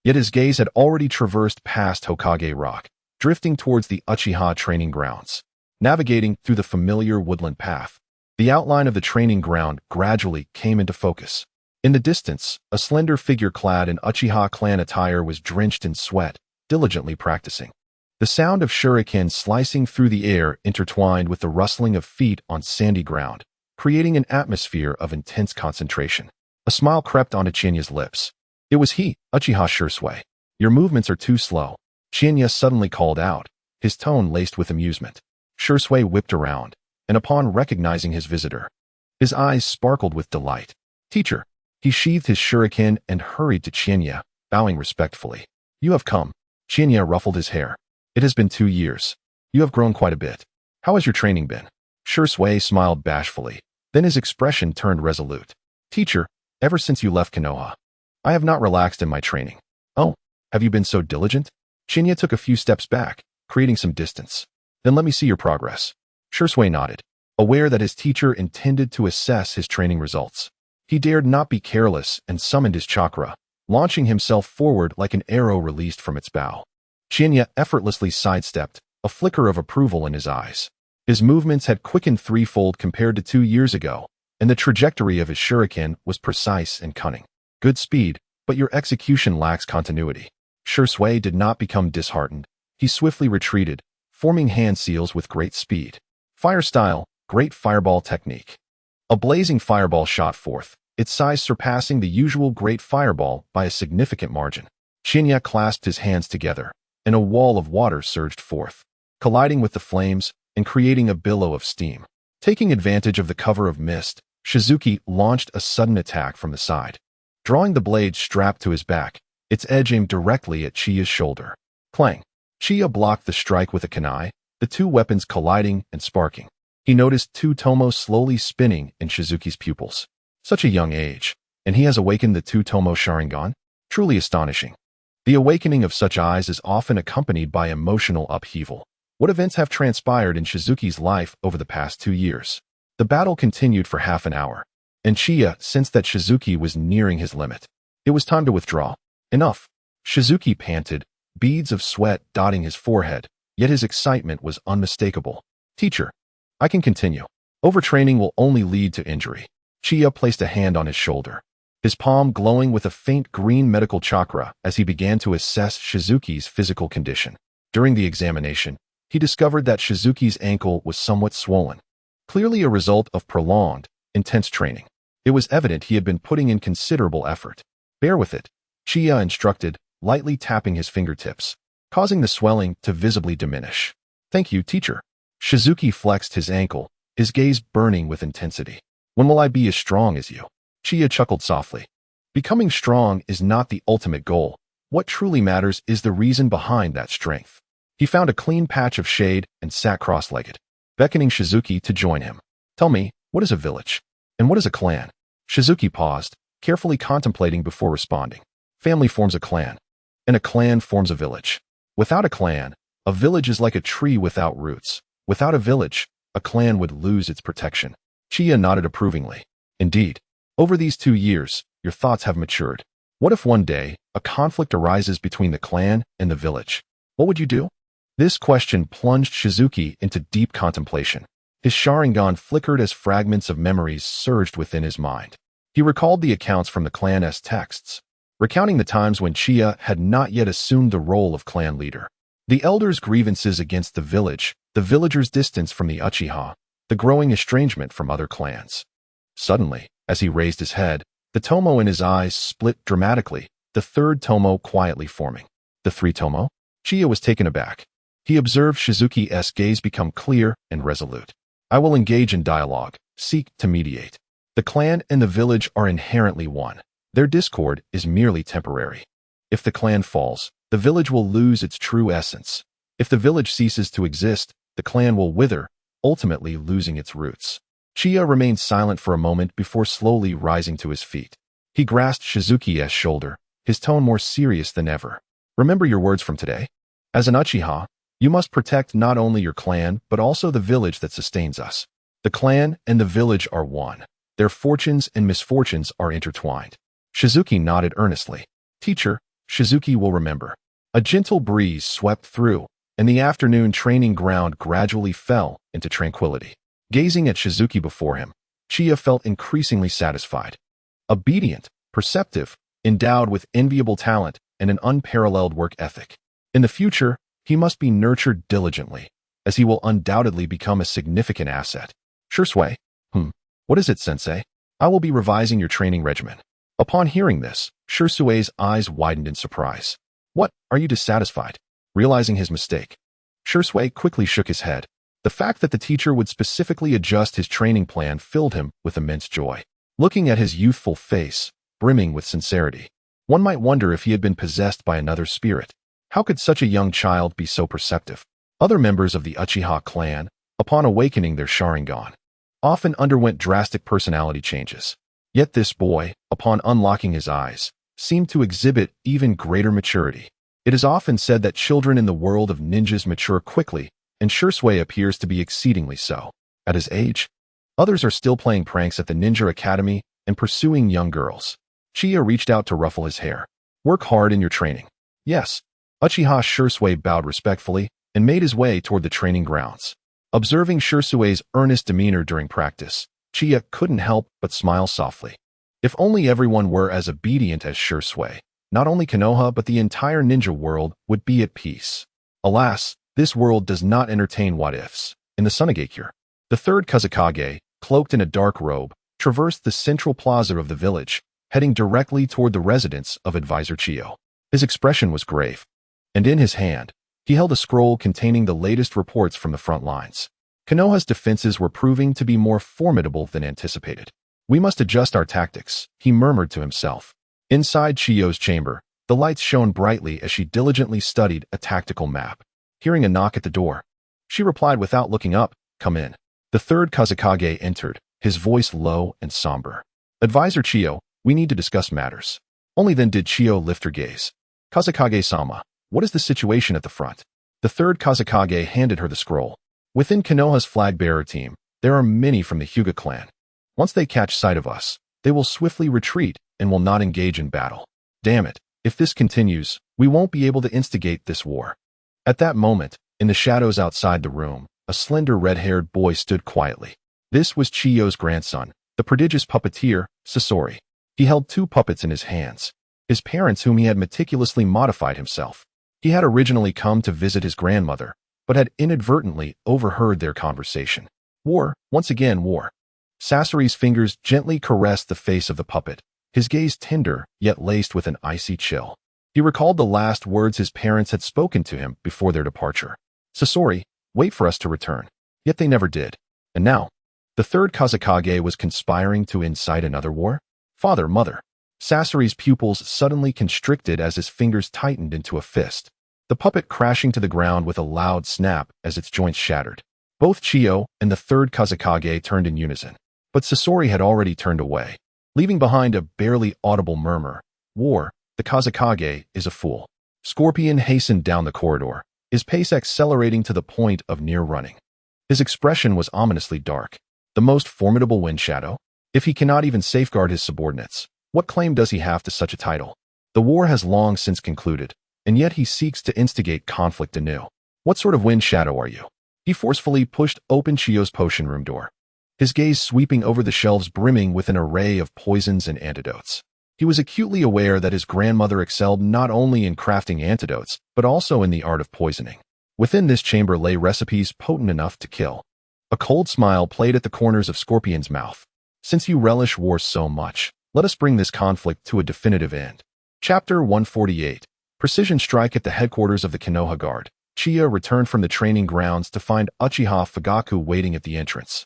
Yet his gaze had already traversed past Hokage rock, drifting towards the Uchiha training grounds. Navigating through the familiar woodland path, the outline of the training ground gradually came into focus. In the distance, a slender figure clad in Uchiha clan attire was drenched in sweat, diligently practicing. The sound of shuriken slicing through the air intertwined with the rustling of feet on sandy ground, creating an atmosphere of intense concentration. A smile crept onto Qianye's lips. It was he, Uchiha Shursui. Your movements are too slow. Qianye suddenly called out, his tone laced with amusement. Shursui whipped around, and upon recognizing his visitor, his eyes sparkled with delight. Teacher. He sheathed his shuriken and hurried to Qianye, bowing respectfully. You have come. Qianye ruffled his hair. It has been 2 years. You have grown quite a bit. How has your training been? Shursui smiled bashfully. Then his expression turned resolute. Teacher, ever since you left Konoha, I have not relaxed in my training. Oh, have you been so diligent? Qianye took a few steps back, creating some distance. Then let me see your progress. Shursui nodded, aware that his teacher intended to assess his training results. He dared not be careless and summoned his chakra, launching himself forward like an arrow released from its bow. Qianye effortlessly sidestepped, a flicker of approval in his eyes. His movements had quickened threefold compared to 2 years ago, and the trajectory of his shuriken was precise and cunning. Good speed, but your execution lacks continuity. Shursui did not become disheartened. He swiftly retreated, forming hand seals with great speed. Fire style, great fireball technique. A blazing fireball shot forth, its size surpassing the usual great fireball by a significant margin. Qianye clasped his hands together, and a wall of water surged forth, colliding with the flames and creating a billow of steam. Taking advantage of the cover of mist, Shizuki launched a sudden attack from the side. Drawing the blade strapped to his back, its edge aimed directly at Chiya's shoulder. Clang! Chiya blocked the strike with a kunai, the two weapons colliding and sparking. He noticed two tomos slowly spinning in Shizuki's pupils. Such a young age, and he has awakened the two tomo Sharingan? Truly astonishing. The awakening of such eyes is often accompanied by emotional upheaval. What events have transpired in Shizuki's life over the past 2 years? The battle continued for half an hour, and Chiya sensed that Shizuki was nearing his limit. It was time to withdraw. Enough. Shizuki panted, beads of sweat dotting his forehead, yet his excitement was unmistakable. Teacher, I can continue. Overtraining will only lead to injury. Chiya placed a hand on his shoulder, his palm glowing with a faint green medical chakra as he began to assess Shizuki's physical condition. During the examination, he discovered that Shizuki's ankle was somewhat swollen, clearly a result of prolonged, intense training. It was evident he had been putting in considerable effort. Bear with it, Chiya instructed, lightly tapping his fingertips, causing the swelling to visibly diminish. Thank you, teacher. Shizuki flexed his ankle, his gaze burning with intensity. When will I be as strong as you? Chiya chuckled softly. Becoming strong is not the ultimate goal. What truly matters is the reason behind that strength. He found a clean patch of shade and sat cross-legged, beckoning Shizuki to join him. Tell me, what is a village? And what is a clan? Shizuki paused, carefully contemplating before responding. Family forms a clan, and a clan forms a village. Without a clan, a village is like a tree without roots. Without a village, a clan would lose its protection. Chiya nodded approvingly. Indeed, over these 2 years, your thoughts have matured. What if one day, a conflict arises between the clan and the village? What would you do? This question plunged Shizuki into deep contemplation. His Sharingan flickered as fragments of memories surged within his mind. He recalled the accounts from the clan's texts, recounting the times when Chiya had not yet assumed the role of clan leader. The elders' grievances against the village, the villagers' distance from the Uchiha, the growing estrangement from other clans. Suddenly, as he raised his head, the tomo in his eyes split dramatically, the third tomo quietly forming. The 3 tomo? Chiya was taken aback. He observed Shizuki's gaze become clear and resolute. I will engage in dialogue, seek to mediate. The clan and the village are inherently one. Their discord is merely temporary. If the clan falls, the village will lose its true essence. If the village ceases to exist, the clan will wither, ultimately losing its roots. Chiya remained silent for a moment before slowly rising to his feet. He grasped Shizuki's shoulder, his tone more serious than ever. Remember your words from today? As an Uchiha, you must protect not only your clan, but also the village that sustains us. The clan and the village are one. Their fortunes and misfortunes are intertwined. Shizuki nodded earnestly. Teacher, Shizuki will remember. A gentle breeze swept through, and the afternoon training ground gradually fell into tranquility. Gazing at Shizuki before him, Chiya felt increasingly satisfied. Obedient, perceptive, endowed with enviable talent and an unparalleled work ethic. In the future, he must be nurtured diligently, as he will undoubtedly become a significant asset. Shursui. What is it, sensei? I will be revising your training regimen. Upon hearing this, Shursui's eyes widened in surprise. What, are you dissatisfied? Realizing his mistake, Shursui quickly shook his head. The fact that the teacher would specifically adjust his training plan filled him with immense joy. Looking at his youthful face, brimming with sincerity, one might wonder if he had been possessed by another spirit. How could such a young child be so perceptive? Other members of the Uchiha clan, upon awakening their Sharingan, often underwent drastic personality changes. Yet this boy, upon unlocking his eyes, seemed to exhibit even greater maturity. It is often said that children in the world of ninjas mature quickly, and Shursui appears to be exceedingly so. At his age, others are still playing pranks at the ninja academy and pursuing young girls. Chiya reached out to ruffle his hair. Work hard in your training. Yes. Uchiha Shursui bowed respectfully and made his way toward the training grounds. Observing Shursui's earnest demeanor during practice, Chiya couldn't help but smile softly. If only everyone were as obedient as Shursui, not only Konoha but the entire ninja world would be at peace. Alas, this world does not entertain what-ifs. In the Tsunade, the third Kazekage, cloaked in a dark robe, traversed the central plaza of the village, heading directly toward the residence of Advisor Chiyo. His expression was grave, and in his hand, he held a scroll containing the latest reports from the front lines. Konoha's defenses were proving to be more formidable than anticipated. We must adjust our tactics, he murmured to himself. Inside Chiyo's chamber, the lights shone brightly as she diligently studied a tactical map. Hearing a knock at the door, she replied without looking up, "Come in." The third Kazekage entered, his voice low and somber. "Advisor Chiyo, we need to discuss matters." Only then did Chiyo lift her gaze. Kazekage-sama, what is the situation at the front? The third Kazekage handed her the scroll. Within Konoha's flag-bearer team, there are many from the Hyuga clan. Once they catch sight of us, they will swiftly retreat and will not engage in battle. Damn it, if this continues, we won't be able to instigate this war. At that moment, in the shadows outside the room, a slender red-haired boy stood quietly. This was Chiyo's grandson, the prodigious puppeteer, Sasori. He held 2 puppets in his hands, his parents whom he had meticulously modified himself. He had originally come to visit his grandmother, but had inadvertently overheard their conversation. War, once again war. Sasori's fingers gently caressed the face of the puppet, his gaze tender, yet laced with an icy chill. He recalled the last words his parents had spoken to him before their departure. Sasori, wait for us to return. Yet they never did. And now, the third Kazekage was conspiring to incite another war? Father, mother. Sasori's pupils suddenly constricted as his fingers tightened into a fist, the puppet crashing to the ground with a loud snap as its joints shattered. Both Chiyo and the third Kazekage turned in unison, but Sasori had already turned away, leaving behind a barely audible murmur. War, the Kazekage is a fool. Scorpion hastened down the corridor, his pace accelerating to the point of near running. His expression was ominously dark. The most formidable wind shadow? If he cannot even safeguard his subordinates, what claim does he have to such a title? The war has long since concluded, and yet he seeks to instigate conflict anew. What sort of wind shadow are you? He forcefully pushed open Chiyo's potion room door, his gaze sweeping over the shelves brimming with an array of poisons and antidotes. He was acutely aware that his grandmother excelled not only in crafting antidotes, but also in the art of poisoning. Within this chamber lay recipes potent enough to kill. A cold smile played at the corners of Scorpion's mouth. Since you relish war so much, let us bring this conflict to a definitive end. Chapter 148. Precision strike at the headquarters of the Konoha Guard. Chiya returned from the training grounds to find Uchiha Fugaku waiting at the entrance.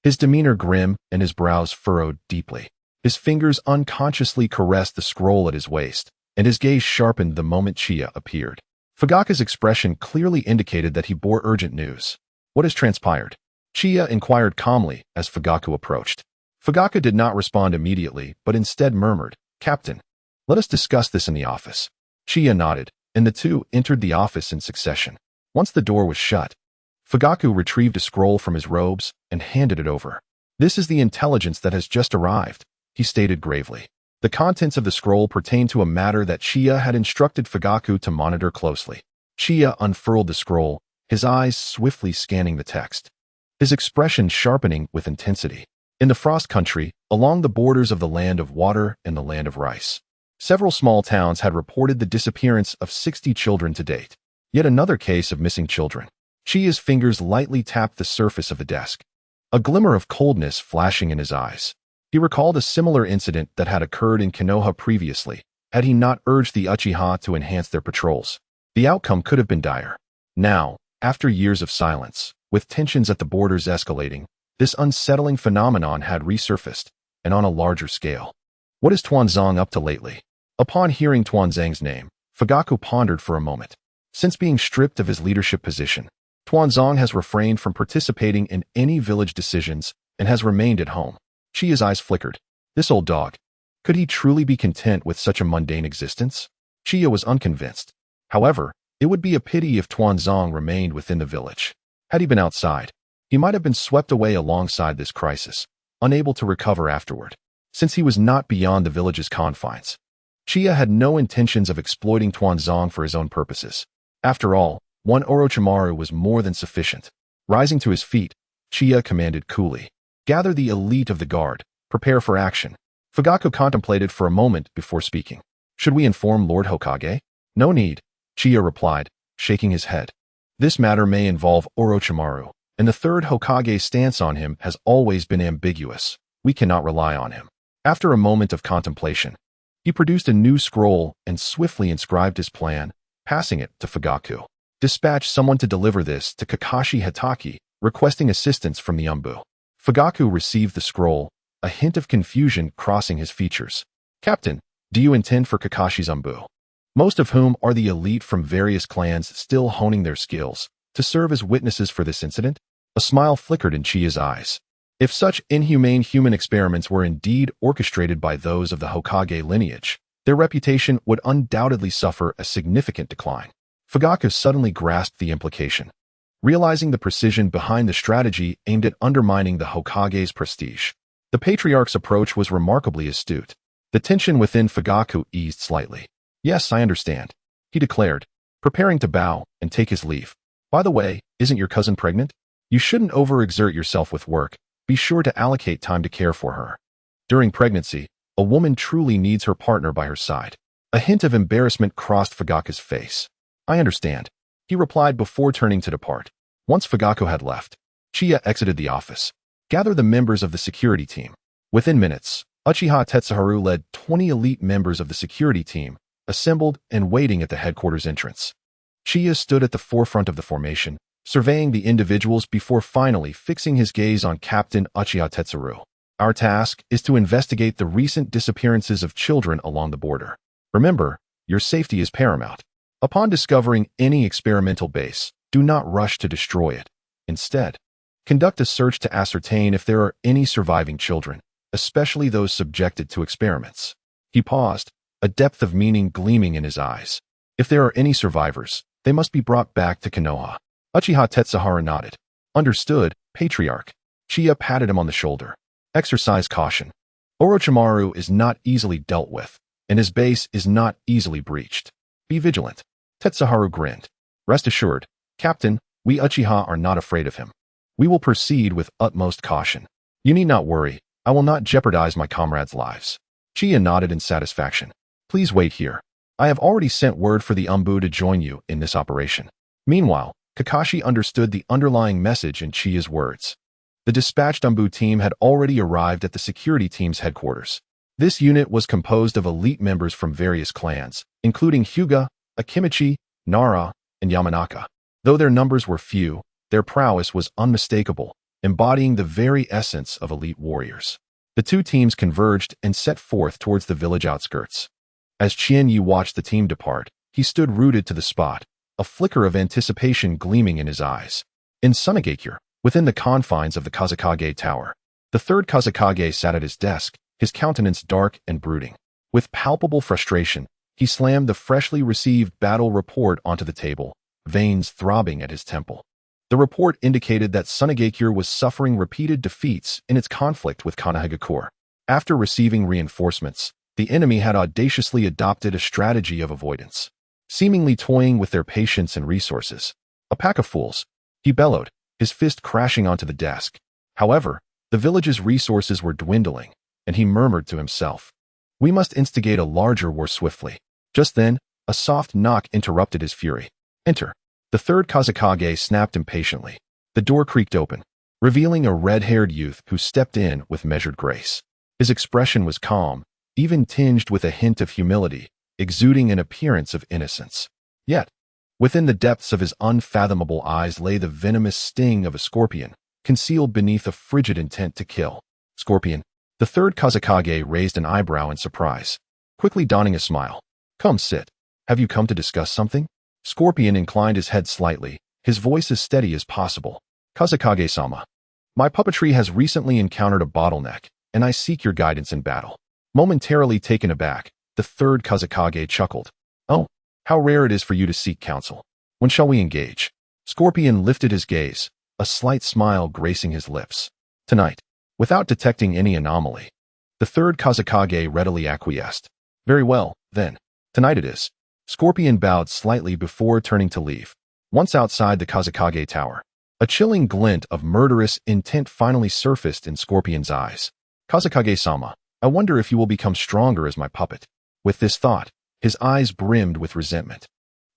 His demeanor grim and his brows furrowed deeply. His fingers unconsciously caressed the scroll at his waist, and his gaze sharpened the moment Chiya appeared. Fugaku's expression clearly indicated that he bore urgent news. What has transpired? Chiya inquired calmly as Fugaku approached. Fugaku did not respond immediately, but instead murmured, Captain, let us discuss this in the office. Chiya nodded, and the two entered the office in succession. Once the door was shut, Fugaku retrieved a scroll from his robes and handed it over. This is the intelligence that has just arrived, he stated gravely. The contents of the scroll pertained to a matter that Chiya had instructed Fugaku to monitor closely. Chiya unfurled the scroll, his eyes swiftly scanning the text, his expression sharpening with intensity. In the Frost Country, along the borders of the Land of Water and the Land of Rice, several small towns had reported the disappearance of 60 children to date. Yet another case of missing children. Chiya's fingers lightly tapped the surface of the desk, a glimmer of coldness flashing in his eyes. He recalled a similar incident that had occurred in Konoha previously, had he not urged the Uchiha to enhance their patrols. The outcome could have been dire. Now, after years of silence, with tensions at the borders escalating, this unsettling phenomenon had resurfaced, and on a larger scale. What is Tuanzang up to lately? Upon hearing Tuanzang's name, Fugaku pondered for a moment. Since being stripped of his leadership position, Tuanzang has refrained from participating in any village decisions and has remained at home. Chiya's eyes flickered. This old dog. Could he truly be content with such a mundane existence? Chiya was unconvinced. However, it would be a pity if Tuanzang remained within the village. Had he been outside, he might have been swept away alongside this crisis, unable to recover afterward. Since he was not beyond the village's confines, Chiya had no intentions of exploiting Tuanzang for his own purposes. After all, one Orochimaru was more than sufficient. Rising to his feet, Chiya commanded coolly, gather the elite of the guard, prepare for action. Fugaku contemplated for a moment before speaking. Should we inform Lord Hokage? No need, Chiya replied, shaking his head. This matter may involve Orochimaru, and the third Hokage's stance on him has always been ambiguous. We cannot rely on him. After a moment of contemplation, he produced a new scroll and swiftly inscribed his plan, passing it to Fugaku. Dispatch someone to deliver this to Kakashi Hatake, requesting assistance from the Umbu. Fugaku received the scroll, a hint of confusion crossing his features. Captain, do you intend for Kakashi's Umbu, most of whom are the elite from various clans still honing their skills, to serve as witnesses for this incident? A smile flickered in Chiya's eyes. If such inhumane human experiments were indeed orchestrated by those of the Hokage lineage, their reputation would undoubtedly suffer a significant decline. Fugaku suddenly grasped the implication, realizing the precision behind the strategy aimed at undermining the Hokage's prestige. The patriarch's approach was remarkably astute. The tension within Fugaku eased slightly. "Yes, I understand," he declared, preparing to bow and take his leave. "By the way, isn't your cousin pregnant? You shouldn't overexert yourself with work. Be sure to allocate time to care for her. During pregnancy, a woman truly needs her partner by her side." A hint of embarrassment crossed Fugaku's face. "I understand," he replied before turning to depart. Once Fugaku had left, Chiya exited the office. "Gather the members of the security team." Within minutes, Uchiha Tetsuharu led 20 elite members of the security team, assembled and waiting at the headquarters entrance. Chiya stood at the forefront of the formation, surveying the individuals before finally fixing his gaze on Captain Uchiha Tetsuharu. "Our task is to investigate the recent disappearances of children along the border. Remember, your safety is paramount. Upon discovering any experimental base, do not rush to destroy it. Instead, conduct a search to ascertain if there are any surviving children, especially those subjected to experiments." He paused, a depth of meaning gleaming in his eyes. "If there are any survivors, they must be brought back to Konoha." Uchiha Tetsuharu nodded. "Understood, Patriarch." Chiya patted him on the shoulder. "Exercise caution. Orochimaru is not easily dealt with, and his base is not easily breached. Be vigilant." Tetsuharu grinned. "Rest assured, Captain, we Uchiha are not afraid of him. We will proceed with utmost caution. You need not worry, I will not jeopardize my comrades' lives." Chiya nodded in satisfaction. "Please wait here. I have already sent word for the Umbu to join you in this operation." Meanwhile, Kakashi understood the underlying message in Chiya's words. The dispatched Umbu team had already arrived at the security team's headquarters. This unit was composed of elite members from various clans, including Hyuga, Akimichi, Nara, and Yamanaka. Though their numbers were few, their prowess was unmistakable, embodying the very essence of elite warriors. The two teams converged and set forth towards the village outskirts. As Qianye watched the team depart, he stood rooted to the spot, a flicker of anticipation gleaming in his eyes. In Tsunade, within the confines of the Kazekage Tower, the third Kazekage sat at his desk, his countenance dark and brooding. With palpable frustration, he slammed the freshly received battle report onto the table, veins throbbing at his temple. The report indicated that Tsunade was suffering repeated defeats in its conflict with Konoha. After receiving reinforcements, the enemy had audaciously adopted a strategy of avoidance, seemingly toying with their patience and resources. "A pack of fools," he bellowed, his fist crashing onto the desk. However, the village's resources were dwindling, and he murmured to himself, "We must instigate a larger war swiftly." Just then, a soft knock interrupted his fury. "Enter." The third Kazekage snapped impatiently. The door creaked open, revealing a red-haired youth who stepped in with measured grace. His expression was calm, even tinged with a hint of humility, exuding an appearance of innocence. Yet, within the depths of his unfathomable eyes lay the venomous sting of a scorpion, concealed beneath a frigid intent to kill. "Scorpion." The third Kazekage raised an eyebrow in surprise, quickly donning a smile. "Come sit. Have you come to discuss something?" Scorpion inclined his head slightly, his voice as steady as possible. "Kazekage-sama, my puppetry has recently encountered a bottleneck, and I seek your guidance in battle." Momentarily taken aback, the third Kazekage chuckled. "Oh, how rare it is for you to seek counsel. When shall we engage?" Scorpion lifted his gaze, a slight smile gracing his lips. "Tonight." Without detecting any anomaly, the third Kazekage readily acquiesced. "Very well, then. Tonight it is." Scorpion bowed slightly before turning to leave. Once outside the Kazekage Tower, a chilling glint of murderous intent finally surfaced in Scorpion's eyes. "Kazekage-sama, I wonder if you will become stronger as my puppet." With this thought, his eyes brimmed with resentment.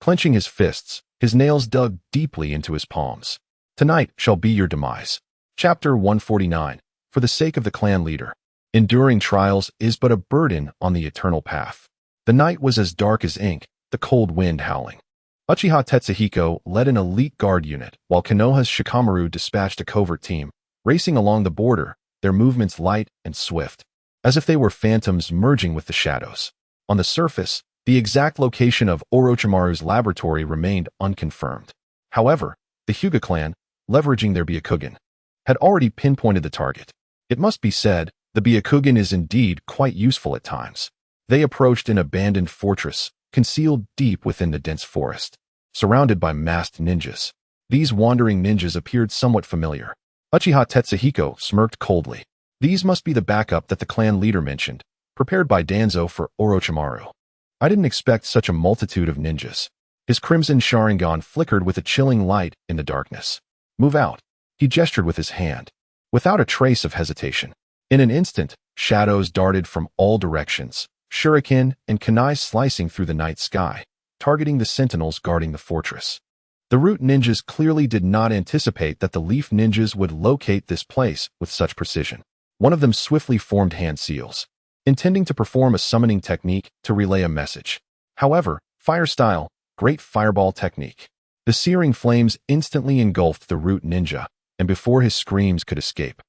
Clenching his fists, his nails dug deeply into his palms. "Tonight shall be your demise." Chapter 149. For the sake of the clan leader. Enduring trials is but a burden on the eternal path. The night was as dark as ink, the cold wind howling. Uchiha Tetsuhiko led an elite guard unit, while Konoha's Shikamaru dispatched a covert team, racing along the border, their movements light and swift, as if they were phantoms merging with the shadows. On the surface, the exact location of Orochimaru's laboratory remained unconfirmed. However, the Hyuga clan, leveraging their Byakugan, had already pinpointed the target. It must be said, the Byakugan is indeed quite useful at times. They approached an abandoned fortress, concealed deep within the dense forest, surrounded by masked ninjas. These wandering ninjas appeared somewhat familiar. Uchiha Tetsuhiko smirked coldly. These must be the backup that the clan leader mentioned, prepared by Danzo for Orochimaru. I didn't expect such a multitude of ninjas. His crimson Sharingan flickered with a chilling light in the darkness. Move out. He gestured with his hand, without a trace of hesitation. In an instant, shadows darted from all directions, shuriken and kunai slicing through the night sky, targeting the sentinels guarding the fortress. The root ninjas clearly did not anticipate that the leaf ninjas would locate this place with such precision. One of them swiftly formed hand seals, intending to perform a summoning technique to relay a message. However, fire style, great fireball technique. The searing flames instantly engulfed the root ninja, and before his screams could escape,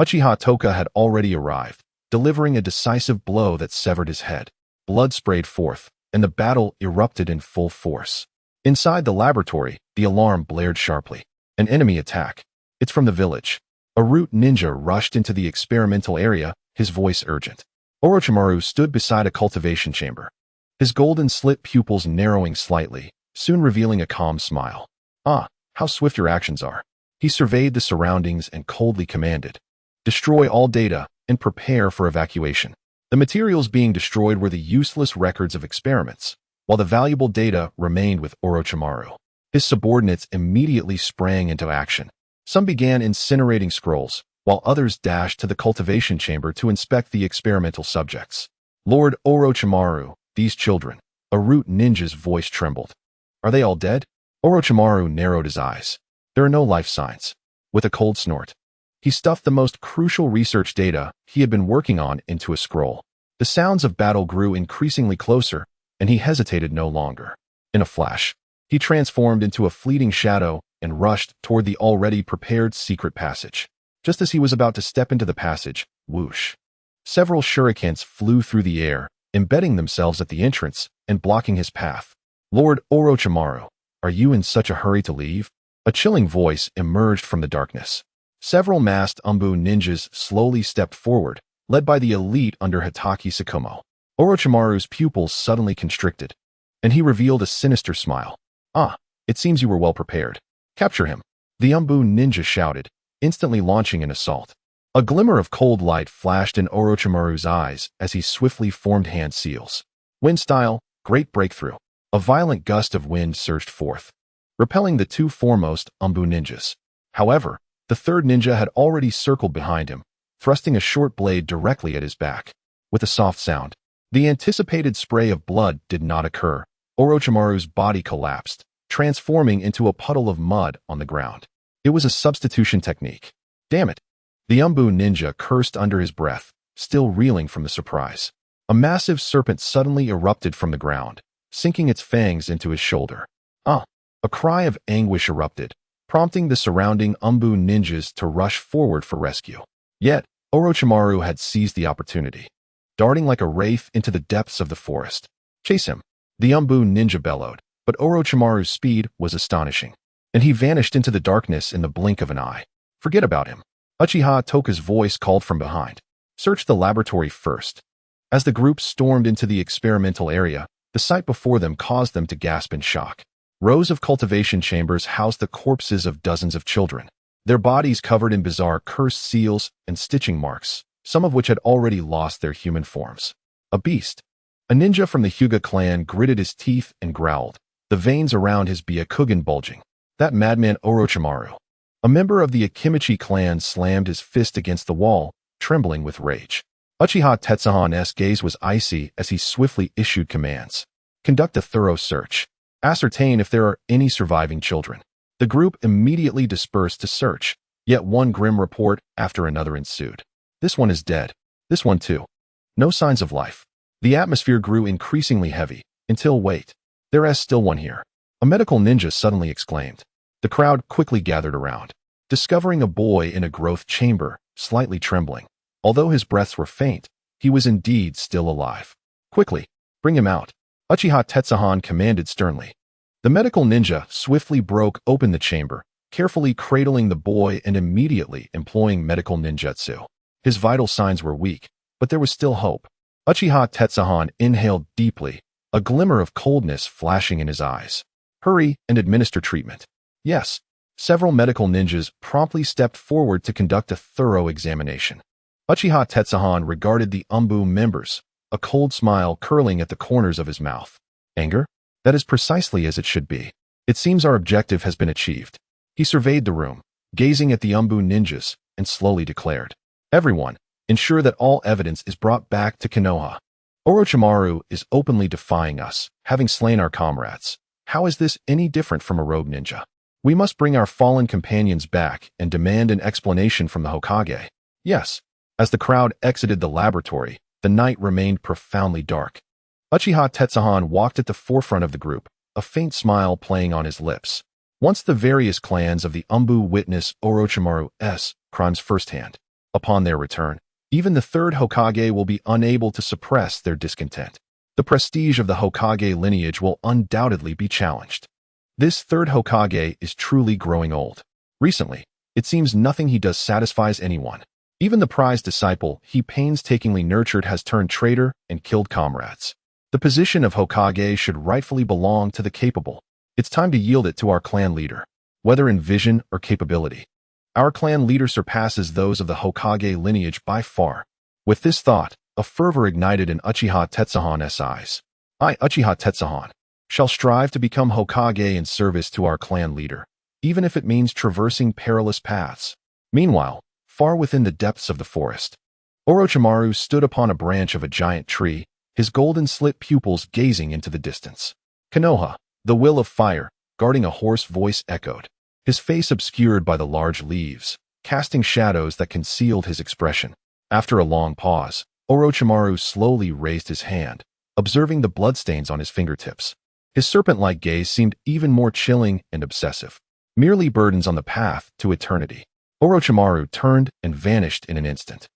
Uchiha Toka had already arrived, delivering a decisive blow that severed his head. Blood sprayed forth, and the battle erupted in full force. Inside the laboratory, the alarm blared sharply. An enemy attack. It's from the village. A root ninja rushed into the experimental area, his voice urgent. Orochimaru stood beside a cultivation chamber, his golden slit pupils narrowing slightly, soon revealing a calm smile. Ah, how swift your actions are. He surveyed the surroundings and coldly commanded, destroy all data and prepare for evacuation. The materials being destroyed were the useless records of experiments, while the valuable data remained with Orochimaru. His subordinates immediately sprang into action. Some began incinerating scrolls, while others dashed to the cultivation chamber to inspect the experimental subjects. Lord Orochimaru, these children. A root ninja's voice trembled. Are they all dead? Orochimaru narrowed his eyes. There are no life signs. With a cold snort, he stuffed the most crucial research data he had been working on into a scroll. The sounds of battle grew increasingly closer, and he hesitated no longer. In a flash, he transformed into a fleeting shadow and rushed toward the already prepared secret passage. Just as he was about to step into the passage, whoosh! Several shurikens flew through the air, embedding themselves at the entrance and blocking his path. Lord Orochimaru, are you in such a hurry to leave? A chilling voice emerged from the darkness. Several masked Umbu ninjas slowly stepped forward, led by the elite under Hitaki Sakumo. Orochimaru's pupils suddenly constricted, and he revealed a sinister smile. Ah, it seems you were well prepared. Capture him. The Umbu ninja shouted, instantly launching an assault. A glimmer of cold light flashed in Orochimaru's eyes as he swiftly formed hand seals. Wind style, great breakthrough. A violent gust of wind surged forth, repelling the two foremost Umbu ninjas. However, the third ninja had already circled behind him, thrusting a short blade directly at his back. With a soft sound, the anticipated spray of blood did not occur. Orochimaru's body collapsed, transforming into a puddle of mud on the ground. It was a substitution technique. Damn it! The Umbu ninja cursed under his breath, still reeling from the surprise. A massive serpent suddenly erupted from the ground, sinking its fangs into his shoulder. Ah! A cry of anguish erupted, prompting the surrounding Umbu ninjas to rush forward for rescue. Yet, Orochimaru had seized the opportunity, darting like a wraith into the depths of the forest. Chase him! The Umbu ninja bellowed, but Orochimaru's speed was astonishing, and he vanished into the darkness in the blink of an eye. Forget about him. Uchiha Toka's voice called from behind. Search the laboratory first. As the group stormed into the experimental area, the sight before them caused them to gasp in shock. Rows of cultivation chambers housed the corpses of dozens of children, their bodies covered in bizarre cursed seals and stitching marks, some of which had already lost their human forms. A beast. A ninja from the Hyuga clan gritted his teeth and growled, the veins around his Byakugan bulging. That madman Orochimaru. A member of the Akimichi clan slammed his fist against the wall, trembling with rage. Uchiha Tetsuhane's gaze was icy as he swiftly issued commands. Conduct a thorough search. Ascertain if there are any surviving children. The group immediately dispersed to search, yet one grim report after another ensued. This one is dead. This one too. No signs of life. The atmosphere grew increasingly heavy, until wait, there is still one here. A medical ninja suddenly exclaimed. The crowd quickly gathered around, discovering a boy in a growth chamber, slightly trembling. Although his breaths were faint, he was indeed still alive. Quickly, bring him out. Uchiha Tetsuhane commanded sternly. The medical ninja swiftly broke open the chamber, carefully cradling the boy and immediately employing medical ninjutsu. His vital signs were weak, but there was still hope. Uchiha Tetsuhan inhaled deeply, a glimmer of coldness flashing in his eyes. Hurry and administer treatment. Yes. Several medical ninjas promptly stepped forward to conduct a thorough examination. Uchiha Tetsuhan regarded the Umbu members, a cold smile curling at the corners of his mouth. Anger? That is precisely as it should be. It seems our objective has been achieved. He surveyed the room, gazing at the Umbu ninjas, and slowly declared, "Everyone, ensure that all evidence is brought back to Konoha. Orochimaru is openly defying us, having slain our comrades. How is this any different from a rogue ninja? We must bring our fallen companions back and demand an explanation from the Hokage." Yes. As the crowd exited the laboratory, the night remained profoundly dark. Uchiha Tetsuhan walked at the forefront of the group, a faint smile playing on his lips. Once the various clans of the Umbu witness Orochimaru's crimes firsthand. Upon their return, even the third Hokage will be unable to suppress their discontent. The prestige of the Hokage lineage will undoubtedly be challenged. This third Hokage is truly growing old. Recently, it seems nothing he does satisfies anyone. Even the prized disciple he painstakingly nurtured has turned traitor and killed comrades. The position of Hokage should rightfully belong to the capable. It's time to yield it to our clan leader, whether in vision or capability. Our clan leader surpasses those of the Hokage lineage by far. With this thought, a fervor ignited in Uchiha Tetsuhan's eyes. I, Uchiha Tetsuhan, shall strive to become Hokage in service to our clan leader, even if it means traversing perilous paths. Meanwhile, far within the depths of the forest, Orochimaru stood upon a branch of a giant tree, his golden slit pupils gazing into the distance. Konoha, the will of fire, guarding a hoarse voice echoed, his face obscured by the large leaves, casting shadows that concealed his expression. After a long pause, Orochimaru slowly raised his hand, observing the bloodstains on his fingertips. His serpent-like gaze seemed even more chilling and obsessive, merely burdens on the path to eternity. Orochimaru turned and vanished in an instant.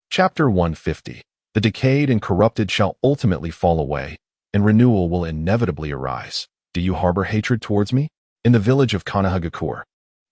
Chapter 150. The decayed and corrupted shall ultimately fall away, and renewal will inevitably arise. Do you harbor hatred towards me? In the village of Konoha.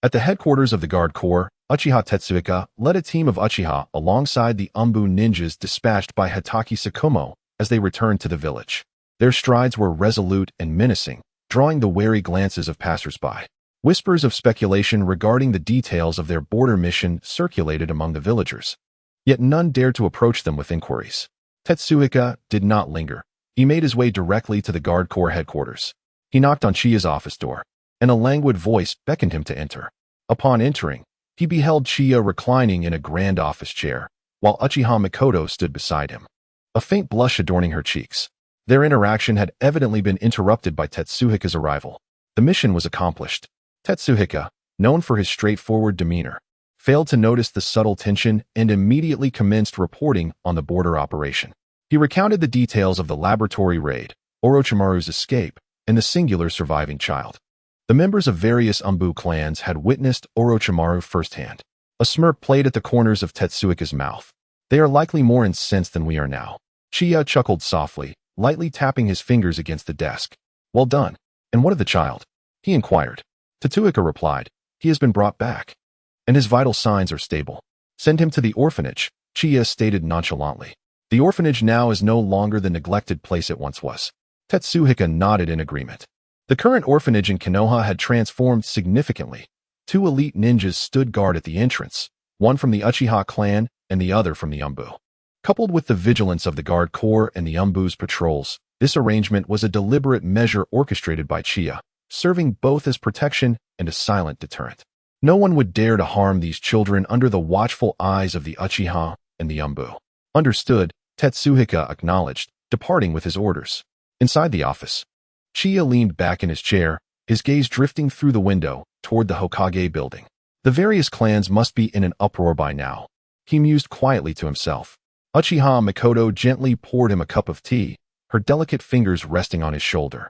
At the headquarters of the Guard Corps, Uchiha Tetsuhika led a team of Uchiha alongside the Umbu ninjas dispatched by Hatake Sakumo as they returned to the village. Their strides were resolute and menacing, drawing the wary glances of passers-by. Whispers of speculation regarding the details of their border mission circulated among the villagers. Yet none dared to approach them with inquiries. Tetsuhika did not linger. He made his way directly to the Guard Corps headquarters. He knocked on Chiya's office door, and a languid voice beckoned him to enter. Upon entering, he beheld Chiya reclining in a grand office chair, while Uchiha Mikoto stood beside him, a faint blush adorning her cheeks. Their interaction had evidently been interrupted by Tetsuhika's arrival. The mission was accomplished. Tetsuhika, known for his straightforward demeanor, failed to notice the subtle tension and immediately commenced reporting on the border operation. He recounted the details of the laboratory raid, Orochimaru's escape, and the singular surviving child. The members of various Umbu clans had witnessed Orochimaru firsthand. A smirk played at the corners of Tetsuhika's mouth. They are likely more incensed than we are now. Chiya chuckled softly, lightly tapping his fingers against the desk. Well done. And what of the child? He inquired. Tetsuhika replied, he has been brought back, and his vital signs are stable. Send him to the orphanage, Chiya stated nonchalantly. The orphanage now is no longer the neglected place it once was. Tetsuhika nodded in agreement. The current orphanage in Konoha had transformed significantly. Two elite ninjas stood guard at the entrance, one from the Uchiha clan and the other from the Umbu. Coupled with the vigilance of the Guard Corps and the Umbu's patrols, this arrangement was a deliberate measure orchestrated by Chiya, serving both as protection and a silent deterrent. No one would dare to harm these children under the watchful eyes of the Uchiha and the Umbu. Understood, Tetsuhika acknowledged, departing with his orders. Inside the office, Chiya leaned back in his chair, his gaze drifting through the window toward the Hokage building. The various clans must be in an uproar by now. He mused quietly to himself. Uchiha Mikoto gently poured him a cup of tea, her delicate fingers resting on his shoulder,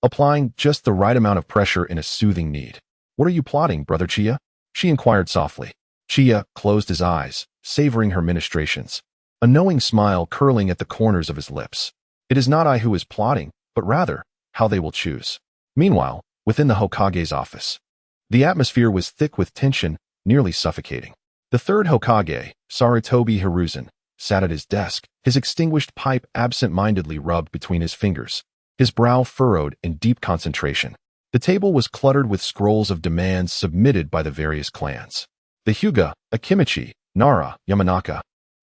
applying just the right amount of pressure in a soothing need. What are you plotting, brother Chiya? She inquired softly. Chiya closed his eyes, savoring her ministrations, a knowing smile curling at the corners of his lips. It is not I who is plotting, but rather, how they will choose. Meanwhile, within the Hokage's office, the atmosphere was thick with tension, nearly suffocating. The third Hokage, Sarutobi Hiruzen, sat at his desk, his extinguished pipe absent-mindedly rubbed between his fingers, his brow furrowed in deep concentration. The table was cluttered with scrolls of demands submitted by the various clans. The Hyuga, Akimichi, Nara, Yamanaka,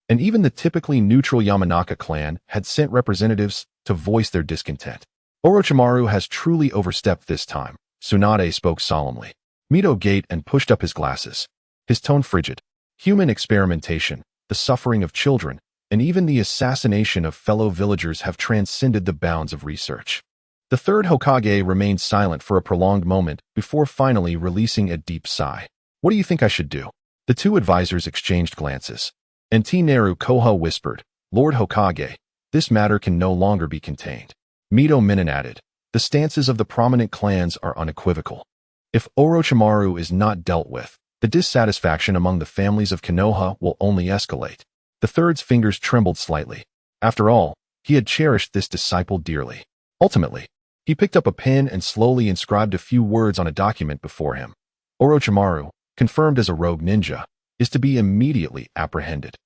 and even the typically neutral Yamanaka clan had sent representatives to voice their discontent. Orochimaru has truly overstepped this time, Tsunade spoke solemnly. Mito gaped and pushed up his glasses, his tone frigid. Human experimentation, the suffering of children, and even the assassination of fellow villagers have transcended the bounds of research. The third Hokage remained silent for a prolonged moment before finally releasing a deep sigh. What do you think I should do? The two advisors exchanged glances. And Tsunade Koha whispered, Lord Hokage, this matter can no longer be contained. Mito Minen added, the stances of the prominent clans are unequivocal. If Orochimaru is not dealt with, the dissatisfaction among the families of Konoha will only escalate. The third's fingers trembled slightly. After all, he had cherished this disciple dearly. Ultimately, he picked up a pen and slowly inscribed a few words on a document before him. Orochimaru, confirmed as a rogue ninja, is to be immediately apprehended.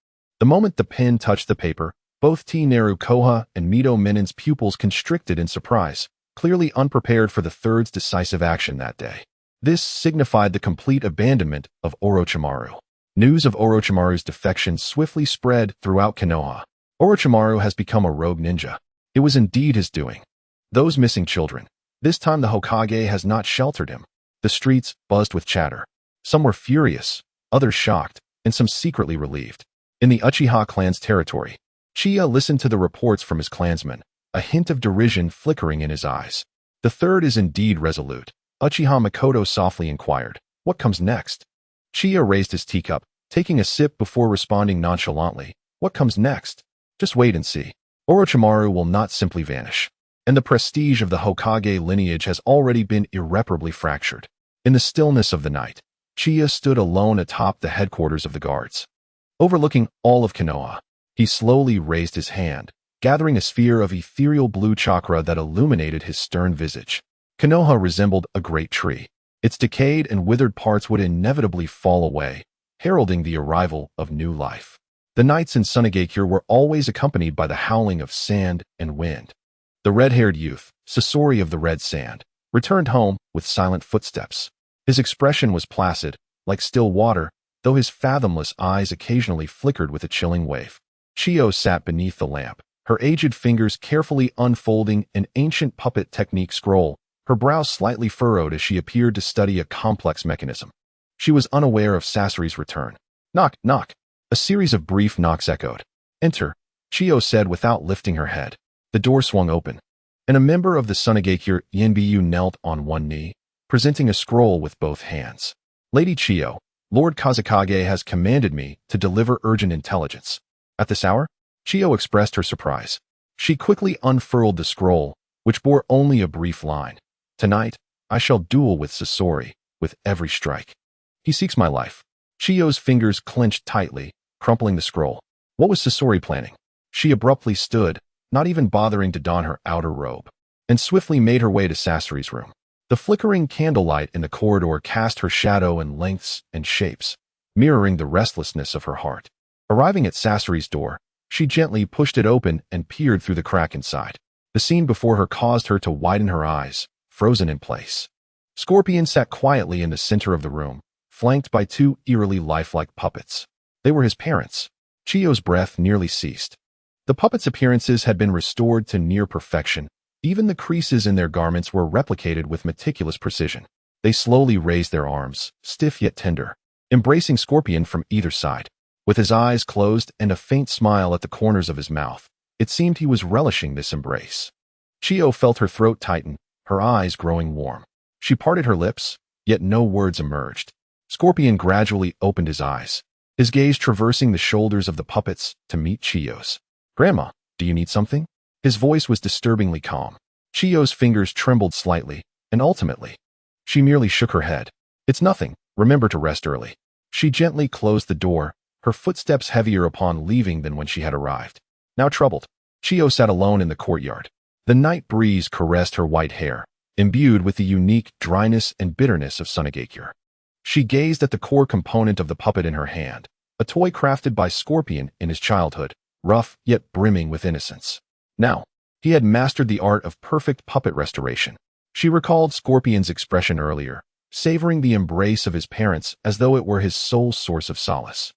The moment the pen touched the paper, both Tsunade Koha and Mito Minen's pupils constricted in surprise, clearly unprepared for the third's decisive action that day. This signified the complete abandonment of Orochimaru. News of Orochimaru's defection swiftly spread throughout Konoha. Orochimaru has become a rogue ninja. It was indeed his doing. Those missing children. This time the Hokage has not sheltered him. The streets buzzed with chatter. Some were furious, others shocked, and some secretly relieved. In the Uchiha clan's territory, Chiya listened to the reports from his clansmen, a hint of derision flickering in his eyes. The third is indeed resolute. Uchiha Makoto softly inquired, what comes next? Chiya raised his teacup, taking a sip before responding nonchalantly, what comes next? Just wait and see. Orochimaru will not simply vanish. And the prestige of the Hokage lineage has already been irreparably fractured. In the stillness of the night, Chiya stood alone atop the headquarters of the guards. Overlooking all of Konoha, he slowly raised his hand, gathering a sphere of ethereal blue chakra that illuminated his stern visage. Konoha resembled a great tree. Its decayed and withered parts would inevitably fall away, heralding the arrival of new life. The nights in Tsunade were always accompanied by the howling of sand and wind. The red-haired youth, Sasori of the Red Sand, returned home with silent footsteps. His expression was placid, like still water, though his fathomless eyes occasionally flickered with a chilling wave. Chiyo sat beneath the lamp, her aged fingers carefully unfolding an ancient puppet technique scroll, her brow slightly furrowed as she appeared to study a complex mechanism. She was unaware of Sasori's return. Knock, knock. A series of brief knocks echoed. Enter, Chiyo said without lifting her head. The door swung open, and a member of the Tsunade Yinbyu knelt on one knee, presenting a scroll with both hands. Lady Chiyo, Lord Kazekage has commanded me to deliver urgent intelligence. At this hour? Chiyo expressed her surprise. She quickly unfurled the scroll, which bore only a brief line. Tonight, I shall duel with Sasori, with every strike. He seeks my life. Chiyo's fingers clenched tightly, crumpling the scroll. What was Sasori planning? She abruptly stood, not even bothering to don her outer robe, and swiftly made her way to Sasori's room. The flickering candlelight in the corridor cast her shadow in lengths and shapes, mirroring the restlessness of her heart. Arriving at Sasori's door, she gently pushed it open and peered through the crack inside. The scene before her caused her to widen her eyes, frozen in place. Scorpion sat quietly in the center of the room, flanked by two eerily lifelike puppets. They were his parents. Chiyo's breath nearly ceased. The puppets' appearances had been restored to near perfection. Even the creases in their garments were replicated with meticulous precision. They slowly raised their arms, stiff yet tender, embracing Scorpion from either side. With his eyes closed and a faint smile at the corners of his mouth, it seemed he was relishing this embrace. Chiyo felt her throat tighten, her eyes growing warm. She parted her lips, yet no words emerged. Scorpion gradually opened his eyes, his gaze traversing the shoulders of the puppets to meet Chiyo's. Grandma, do you need something? His voice was disturbingly calm. Chiyo's fingers trembled slightly, and ultimately, she merely shook her head. It's nothing, remember to rest early. She gently closed the door, her footsteps heavier upon leaving than when she had arrived. Now troubled, Chiyo sat alone in the courtyard. The night breeze caressed her white hair, imbued with the unique dryness and bitterness of Tsunade. She gazed at the core component of the puppet in her hand, a toy crafted by Scorpion in his childhood, rough yet brimming with innocence. Now, he had mastered the art of perfect puppet restoration. She recalled Scorpion's expression earlier, savoring the embrace of his parents as though it were his sole source of solace.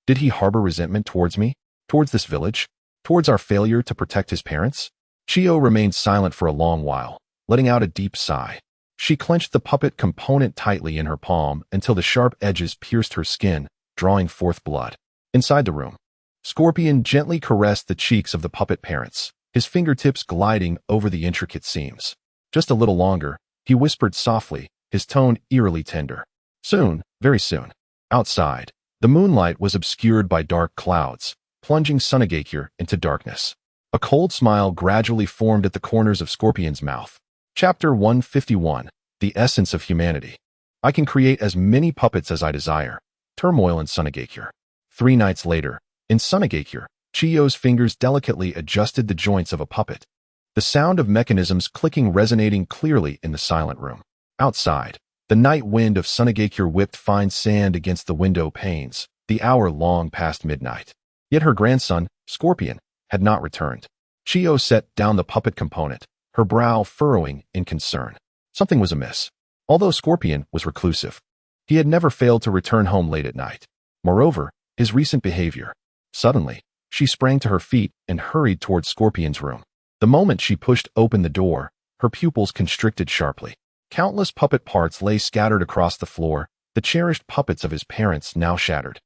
Did he harbor resentment towards me? Towards this village? Towards our failure to protect his parents? Chiyo remained silent for a long while, letting out a deep sigh. She clenched the puppet component tightly in her palm until the sharp edges pierced her skin, drawing forth blood. Inside the room, Scorpion gently caressed the cheeks of the puppet parents, his fingertips gliding over the intricate seams. Just a little longer, he whispered softly, his tone eerily tender. Soon, very soon. Outside, the moonlight was obscured by dark clouds, plunging Tsunade into darkness. A cold smile gradually formed at the corners of Scorpion's mouth. Chapter 151, The Essence of Humanity. I can create as many puppets as I desire. Turmoil in Tsunade. 3 nights later, in Tsunade, Chiyo's fingers delicately adjusted the joints of a puppet. The sound of mechanisms clicking resonating clearly in the silent room. Outside, the night wind of Tsunade whipped fine sand against the window panes, the hour long past midnight. Yet her grandson, Scorpion, had not returned. Chiyo set down the puppet component, her brow furrowing in concern. Something was amiss. Although Scorpion was reclusive, he had never failed to return home late at night. Moreover, his recent behavior. Suddenly, she sprang to her feet and hurried towards Scorpion's room. The moment she pushed open the door, her pupils constricted sharply. Countless puppet parts lay scattered across the floor, the cherished puppets of his parents now shattered.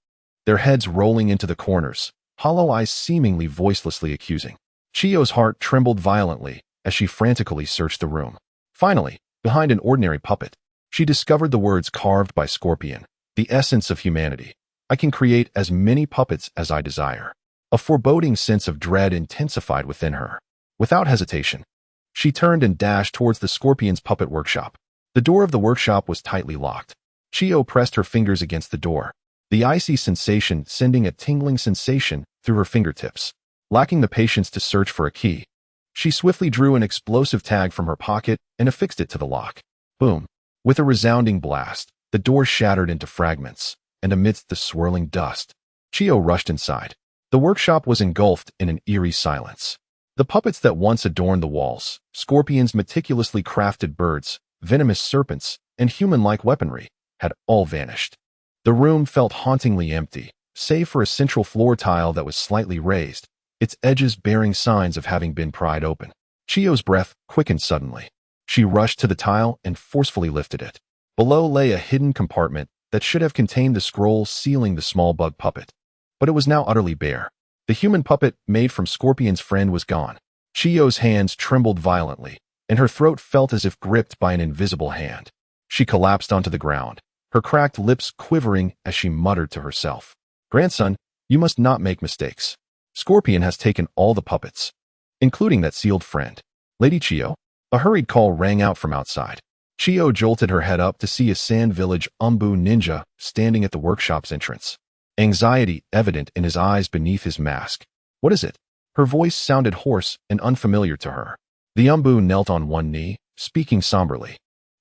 Their heads rolling into the corners, hollow eyes seemingly voicelessly accusing. Chiyo's heart trembled violently as she frantically searched the room. Finally, behind an ordinary puppet, she discovered the words carved by Scorpion, the essence of humanity. I can create as many puppets as I desire. A foreboding sense of dread intensified within her. Without hesitation, she turned and dashed towards the Scorpion's puppet workshop. The door of the workshop was tightly locked. Chiyo pressed her fingers against the door, the icy sensation sending a tingling sensation through her fingertips. Lacking the patience to search for a key, she swiftly drew an explosive tag from her pocket and affixed it to the lock. Boom! With a resounding blast, the door shattered into fragments, and amidst the swirling dust, Chiyo rushed inside. The workshop was engulfed in an eerie silence. The puppets that once adorned the walls, Scorpion's meticulously crafted birds, venomous serpents, and human-like weaponry, had all vanished. The room felt hauntingly empty, save for a central floor tile that was slightly raised, its edges bearing signs of having been pried open. Chiyo's breath quickened suddenly. She rushed to the tile and forcefully lifted it. Below lay a hidden compartment that should have contained the scroll sealing the small bug puppet. But it was now utterly bare. The human puppet made from Scorpion's friend was gone. Chiyo's hands trembled violently, and her throat felt as if gripped by an invisible hand. She collapsed onto the ground, her cracked lips quivering as she muttered to herself. Grandson, you must not make mistakes. Scorpion has taken all the puppets, including that sealed friend. Lady Chiyo? A hurried call rang out from outside. Chiyo jolted her head up to see a Sand Village Umbu ninja standing at the workshop's entrance. Anxiety evident in his eyes beneath his mask. What is it? Her voice sounded hoarse and unfamiliar to her. The Umbu knelt on one knee, speaking somberly.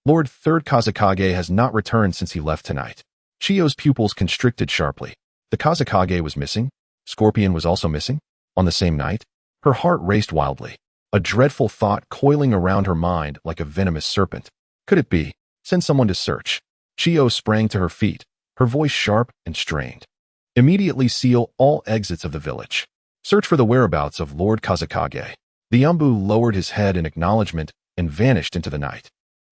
Lord Third Kazekage has not returned since he left tonight. Chiyo's pupils constricted sharply. The Kazekage was missing? Scorpion was also missing? On the same night? Her heart raced wildly, a dreadful thought coiling around her mind like a venomous serpent. Could it be? Send someone to search. Chiyo sprang to her feet, her voice sharp and strained. Immediately seal all exits of the village. Search for the whereabouts of Lord Kazekage. The Umbu lowered his head in acknowledgement and vanished into the night.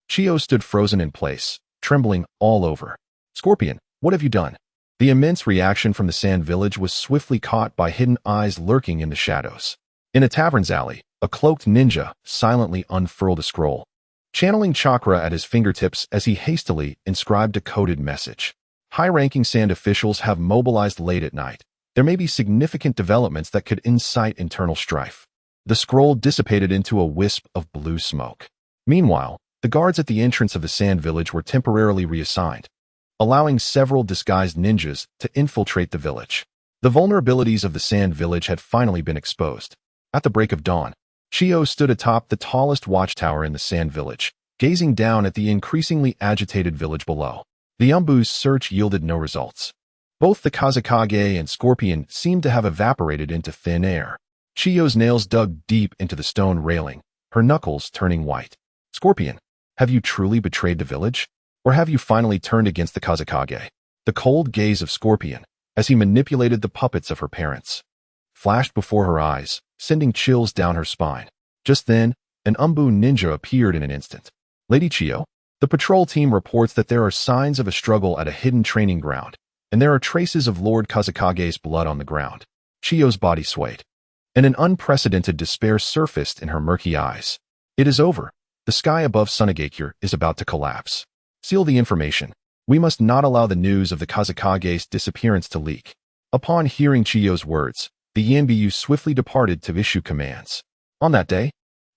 Chiyo stood frozen in place, trembling all over. Scorpion, what have you done? The immense reaction from the Sand Village was swiftly caught by hidden eyes lurking in the shadows. In a tavern's alley, a cloaked ninja silently unfurled a scroll, channeling chakra at his fingertips as he hastily inscribed a coded message. High-ranking Sand officials have mobilized late at night. There may be significant developments that could incite internal strife. The scroll dissipated into a wisp of blue smoke. Meanwhile, the guards at the entrance of the Sand Village were temporarily reassigned, allowing several disguised ninjas to infiltrate the village. The vulnerabilities of the Sand Village had finally been exposed. At the break of dawn, Chiyo stood atop the tallest watchtower in the Sand Village, gazing down at the increasingly agitated village below. The Umbu's search yielded no results. Both the Kazekage and Scorpion seemed to have evaporated into thin air. Chiyo's nails dug deep into the stone railing, her knuckles turning white. Scorpion, have you truly betrayed the village? Or have you finally turned against the Kazekage? The cold gaze of Scorpion, as he manipulated the puppets of her parents, flashed before her eyes, sending chills down her spine. Just then, an Umbu ninja appeared in an instant. Lady Chiyo, the patrol team reports that there are signs of a struggle at a hidden training ground, and there are traces of Lord Kazekage's blood on the ground. Chiyo's body swayed, and an unprecedented despair surfaced in her murky eyes. It is over. The sky above Tsunade is about to collapse. Seal the information. We must not allow the news of the Kazekage's disappearance to leak. Upon hearing Chiyo's words, the Yanbyu swiftly departed to issue commands. On that day,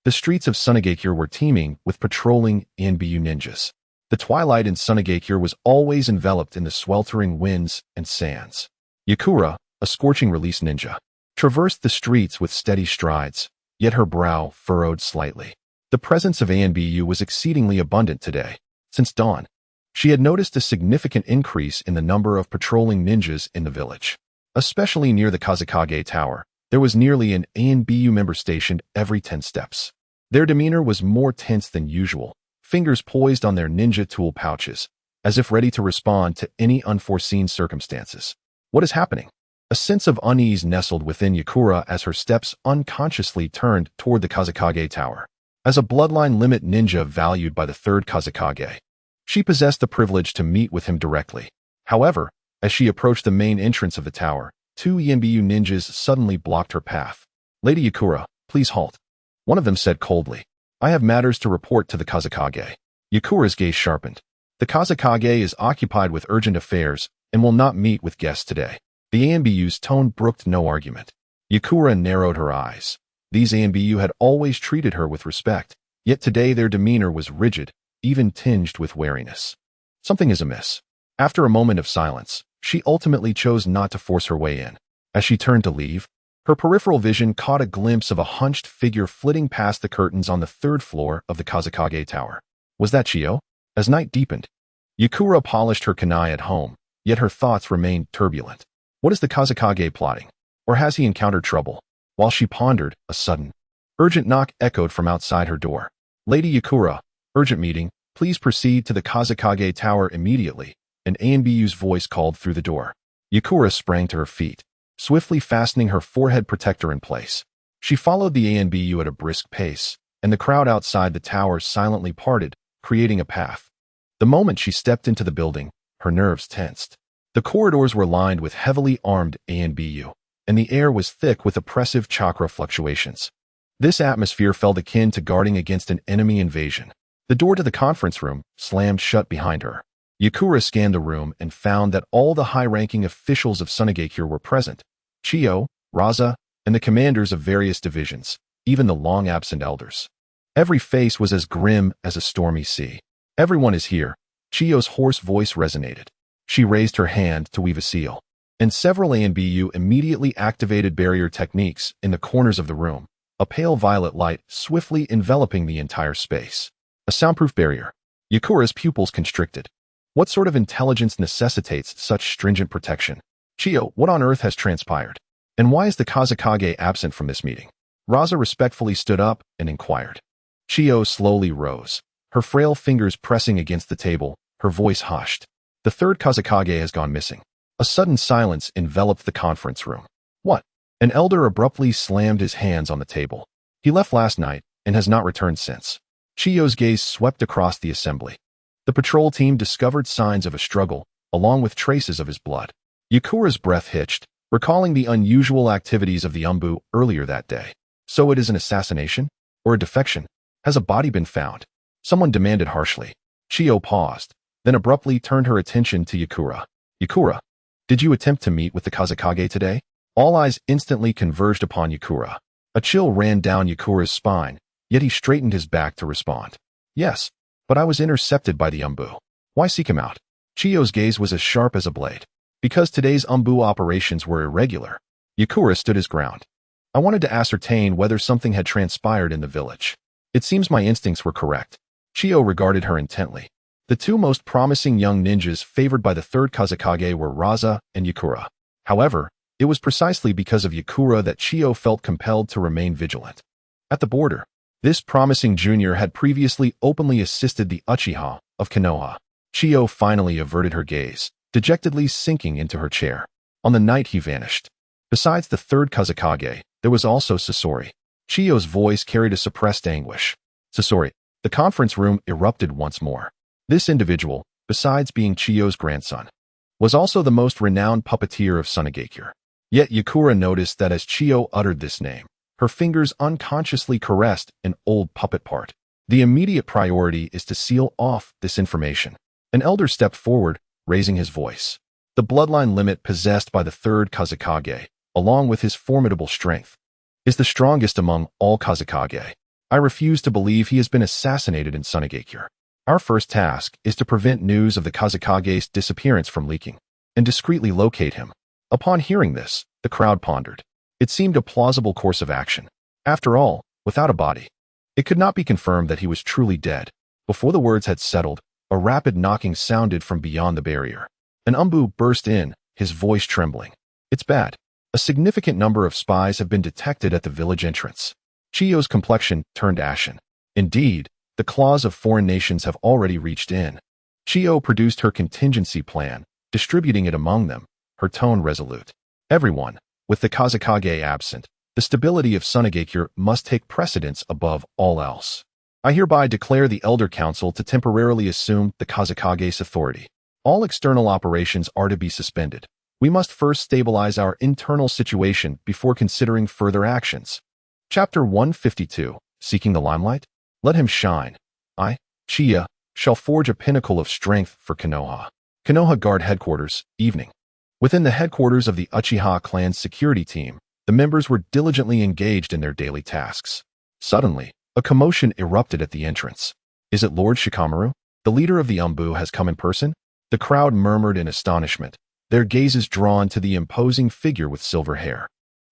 the streets of Tsunade were teeming with patrolling Yanbyu ninjas. The twilight in Tsunade was always enveloped in the sweltering winds and sands. Yakura, a scorching release ninja, traversed the streets with steady strides, yet her brow furrowed slightly. The presence of Yanbyu was exceedingly abundant today. Since dawn, she had noticed a significant increase in the number of patrolling ninjas in the village. Especially near the Kazekage Tower, there was nearly an Yanbyu member stationed every 10 steps. Their demeanor was more tense than usual, fingers poised on their ninja tool pouches, as if ready to respond to any unforeseen circumstances. What is happening? A sense of unease nestled within Yakura as her steps unconsciously turned toward the Kazekage Tower. As a bloodline limit ninja valued by the third Kazekage, she possessed the privilege to meet with him directly. However, as she approached the main entrance of the tower, 2 Yanbyu ninjas suddenly blocked her path. Lady Yakura, please halt. One of them said coldly. I have matters to report to the Kazekage. Yakura's gaze sharpened. The Kazekage is occupied with urgent affairs and will not meet with guests today. The Yanbyu's tone brooked no argument. Yakura narrowed her eyes. These Yanbyu had always treated her with respect, yet today their demeanor was rigid, even tinged with wariness. Something is amiss. After a moment of silence, she ultimately chose not to force her way in. As she turned to leave, her peripheral vision caught a glimpse of a hunched figure flitting past the curtains on the 3rd floor of the Kazekage Tower. Was that Chiyo? As night deepened, Yakura polished her kunai at home, yet her thoughts remained turbulent. What is the Kazekage plotting? Or has he encountered trouble? While she pondered, a sudden, urgent knock echoed from outside her door. Lady Yakura, urgent meeting, please proceed to the Kazekage Tower immediately, an Yanbyu's voice called through the door. Yakura sprang to her feet, swiftly fastening her forehead protector in place. She followed the Yanbyu at a brisk pace, and the crowd outside the tower silently parted, creating a path. The moment she stepped into the building, her nerves tensed. The corridors were lined with heavily armed Yanbyu, and the air was thick with oppressive chakra fluctuations. This atmosphere felt akin to guarding against an enemy invasion. The door to the conference room slammed shut behind her. Yakura scanned the room and found that all the high-ranking officials of Tsunade were present. Chiyo, Raza, and the commanders of various divisions, even the long-absent elders. Every face was as grim as a stormy sea. Everyone is here. Chiyo's hoarse voice resonated. She raised her hand to weave a seal, and several Yanbyu immediately activated barrier techniques in the corners of the room, a pale violet light swiftly enveloping the entire space. A soundproof barrier. Yakura's pupils constricted. What sort of intelligence necessitates such stringent protection? Chiyo, what on earth has transpired? And why is the Kazekage absent from this meeting? Raza respectfully stood up and inquired. Chiyo slowly rose, her frail fingers pressing against the table, her voice hushed. The 3rd Kazekage has gone missing. A sudden silence enveloped the conference room. What? An elder abruptly slammed his hands on the table. He left last night and has not returned since. Chiyo's gaze swept across the assembly. The patrol team discovered signs of a struggle, along with traces of his blood. Yakura's breath hitched, recalling the unusual activities of the Umbu earlier that day. So it is an assassination? Or a defection? Has a body been found? Someone demanded harshly. Chiyo paused, then abruptly turned her attention to Yakura. Yakura, did you attempt to meet with the Kazekage today? All eyes instantly converged upon Yakura. A chill ran down Yakura's spine, yet he straightened his back to respond. Yes, but I was intercepted by the Umbu. Why seek him out? Chiyo's gaze was as sharp as a blade. Because today's Umbu operations were irregular. Yakura stood his ground. I wanted to ascertain whether something had transpired in the village. It seems my instincts were correct. Chiyo regarded her intently. The two most promising young ninjas favored by the third Kazekage were Raza and Yakura. However, it was precisely because of Yakura that Chiyo felt compelled to remain vigilant. At the border, this promising junior had previously openly assisted the Uchiha of Konoha. Chiyo finally averted her gaze, dejectedly sinking into her chair. On the night he vanished. Besides the third Kazekage, there was also Sasori. Chiyo's voice carried a suppressed anguish. Sasori. The conference room erupted once more. This individual, besides being Chiyo's grandson, was also the most renowned puppeteer of Tsunade. Yet Yakura noticed that as Chiyo uttered this name, her fingers unconsciously caressed an old puppet part. The immediate priority is to seal off this information. An elder stepped forward, raising his voice. The bloodline limit possessed by the third Kazekage, along with his formidable strength, is the strongest among all Kazekage. I refuse to believe he has been assassinated in Tsunade. Our first task is to prevent news of the Kazekage's disappearance from leaking, and discreetly locate him. Upon hearing this, the crowd pondered. It seemed a plausible course of action. After all, without a body, it could not be confirmed that he was truly dead. Before the words had settled, a rapid knocking sounded from beyond the barrier. An Umbu burst in, his voice trembling. It's bad. A significant number of spies have been detected at the village entrance. Chiyo's complexion turned ashen. Indeed, the claws of foreign nations have already reached in. Chiyo produced her contingency plan, distributing it among them, her tone resolute. Everyone, with the Kazekage absent, the stability of Tsunade must take precedence above all else. I hereby declare the Elder Council to temporarily assume the Kazekage's authority. All external operations are to be suspended. We must first stabilize our internal situation before considering further actions. Chapter 152, Seeking the Limelight? Let him shine. I, Chiya, shall forge a pinnacle of strength for Konoha. Konoha Guard Headquarters, evening. Within the headquarters of the Uchiha clan's security team, the members were diligently engaged in their daily tasks. Suddenly, a commotion erupted at the entrance. Is it Lord Shikamaru? The leader of the Umbu has come in person? The crowd murmured in astonishment, their gazes drawn to the imposing figure with silver hair.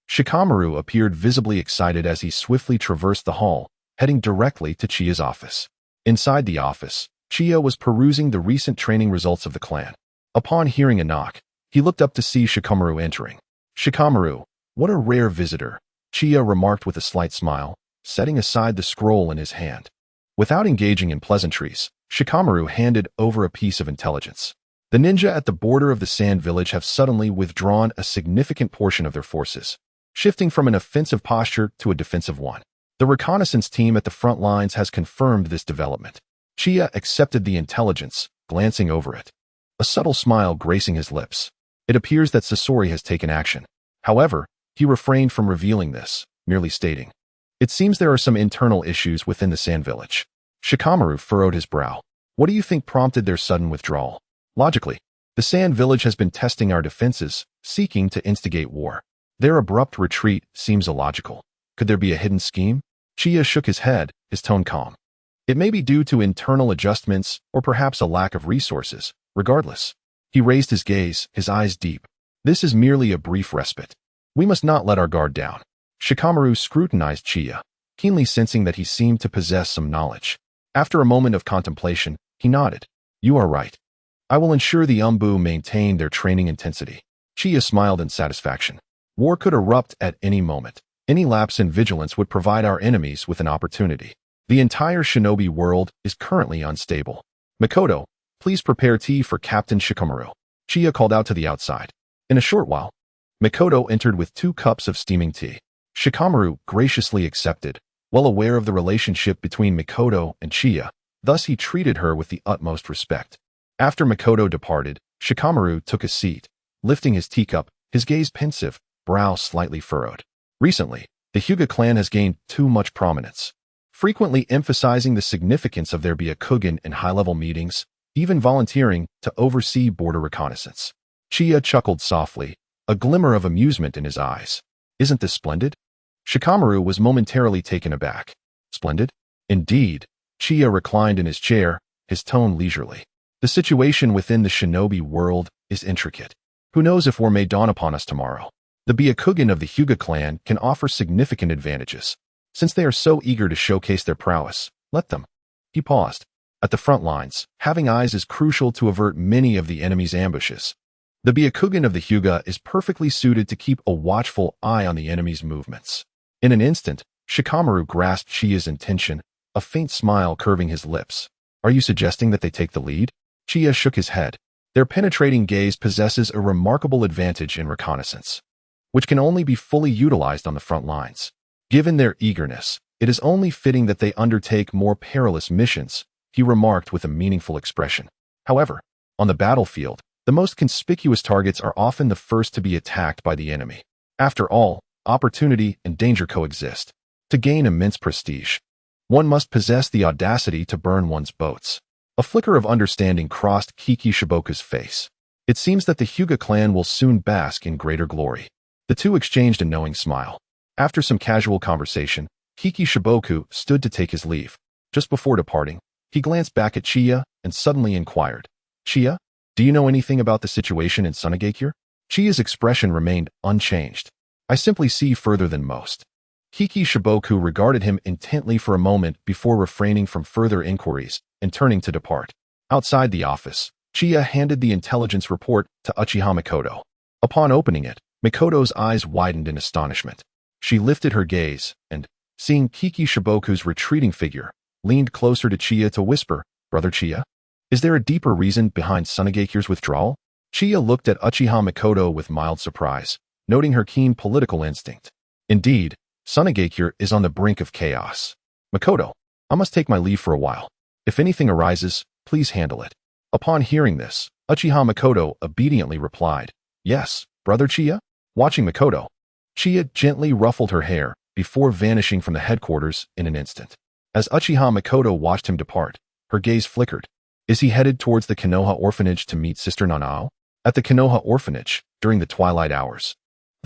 Shikamaru appeared visibly excited as he swiftly traversed the hall, heading directly to Chiya's office. Inside the office, Chiya was perusing the recent training results of the clan. Upon hearing a knock, he looked up to see Shikamaru entering. Shikamaru, what a rare visitor, Chiya remarked with a slight smile, setting aside the scroll in his hand. Without engaging in pleasantries, Shikamaru handed over a piece of intelligence. The ninja at the border of the sand village have suddenly withdrawn a significant portion of their forces, shifting from an offensive posture to a defensive one. The reconnaissance team at the front lines has confirmed this development. Chiya accepted the intelligence, glancing over it. A subtle smile gracing his lips. It appears that Sasori has taken action. However, he refrained from revealing this, merely stating, "It seems there are some internal issues within the sand village." Shikamaru furrowed his brow. What do you think prompted their sudden withdrawal? Logically, the sand village has been testing our defenses, seeking to instigate war. Their abrupt retreat seems illogical. Could there be a hidden scheme? Chiya shook his head, his tone calm. It may be due to internal adjustments or perhaps a lack of resources. Regardless, he raised his gaze, his eyes deep. This is merely a brief respite. We must not let our guard down. Shikamaru scrutinized Chiya, keenly sensing that he seemed to possess some knowledge. After a moment of contemplation, he nodded. You are right. I will ensure the Umbu maintain their training intensity. Chiya smiled in satisfaction. War could erupt at any moment. Any lapse in vigilance would provide our enemies with an opportunity. The entire shinobi world is currently unstable. Mikoto, please prepare tea for Captain Shikamaru. Chiya called out to the outside. In a short while, Mikoto entered with 2 cups of steaming tea. Shikamaru graciously accepted, well aware of the relationship between Mikoto and Chiya, thus he treated her with the utmost respect. After Mikoto departed, Shikamaru took a seat, lifting his teacup, his gaze pensive, brow slightly furrowed. Recently, the Hyuga clan has gained too much prominence, frequently emphasizing the significance of their Byakugan in high-level meetings, even volunteering to oversee border reconnaissance. Chiya chuckled softly, a glimmer of amusement in his eyes. Isn't this splendid? Shikamaru was momentarily taken aback. Splendid? Indeed. Chiya reclined in his chair, his tone leisurely. The situation within the shinobi world is intricate. Who knows if war may dawn upon us tomorrow? The Byakugan of the Hyuga clan can offer significant advantages. Since they are so eager to showcase their prowess, let them. He paused. At the front lines, having eyes is crucial to avert many of the enemy's ambushes. The Byakugan of the Hyuga is perfectly suited to keep a watchful eye on the enemy's movements. In an instant, Shikamaru grasped Chiya's intention, a faint smile curving his lips. Are you suggesting that they take the lead? Chiya shook his head. Their penetrating gaze possesses a remarkable advantage in reconnaissance, which can only be fully utilized on the front lines. Given their eagerness, it is only fitting that they undertake more perilous missions, he remarked with a meaningful expression. However, on the battlefield, the most conspicuous targets are often the first to be attacked by the enemy. After all, opportunity and danger coexist. To gain immense prestige, one must possess the audacity to burn one's boats. A flicker of understanding crossed Kiki Shiboku's face. It seems that the Hyuga clan will soon bask in greater glory. The two exchanged a knowing smile. After some casual conversation, Kiki Shiboku stood to take his leave. Just before departing, he glanced back at Chiya and suddenly inquired, Chiya, do you know anything about the situation in Tsunade? Chiya's expression remained unchanged. I simply see further than most. Kiki Shiboku regarded him intently for a moment before refraining from further inquiries and turning to depart. Outside the office, Chiya handed the intelligence report to Uchiha Mikoto. Upon opening it, Mikoto's eyes widened in astonishment. She lifted her gaze and, seeing Kiki Shiboku's retreating figure, leaned closer to Chiya to whisper, Brother Chiya? Is there a deeper reason behind Tsunade's withdrawal? Chiya looked at Uchiha Mikoto with mild surprise, noting her keen political instinct. Indeed, Tsunade is on the brink of chaos. Mikoto, I must take my leave for a while. If anything arises, please handle it. Upon hearing this, Uchiha Mikoto obediently replied, Yes, Brother Chiya? Watching Mikoto, Chiya gently ruffled her hair before vanishing from the headquarters in an instant. As Uchiha Mikoto watched him depart, her gaze flickered. Is he headed towards the Konoha orphanage to meet Sister Nanao? At the Konoha orphanage, during the twilight hours,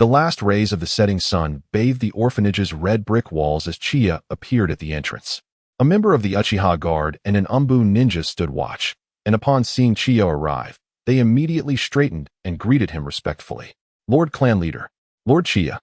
the last rays of the setting sun bathed the orphanage's red brick walls as Chiya appeared at the entrance. A member of the Uchiha Guard and an Umbu ninja stood watch, and upon seeing Chiya arrive, they immediately straightened and greeted him respectfully. Lord Clan Leader, Lord Chiya.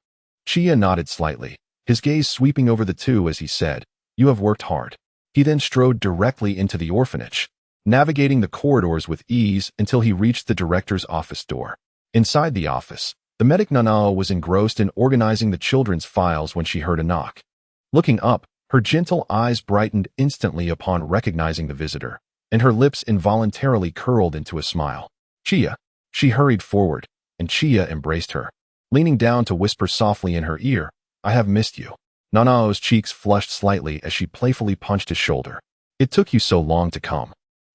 Chiya nodded slightly, his gaze sweeping over the two as he said, You have worked hard. He then strode directly into the orphanage, navigating the corridors with ease until he reached the director's office door. Inside the office, the medic Nanao was engrossed in organizing the children's files when she heard a knock. Looking up, her gentle eyes brightened instantly upon recognizing the visitor, and her lips involuntarily curled into a smile. Chiya. She hurried forward, and Chiya embraced her, leaning down to whisper softly in her ear, I have missed you. Nanao's cheeks flushed slightly as she playfully punched his shoulder. It took you so long to come.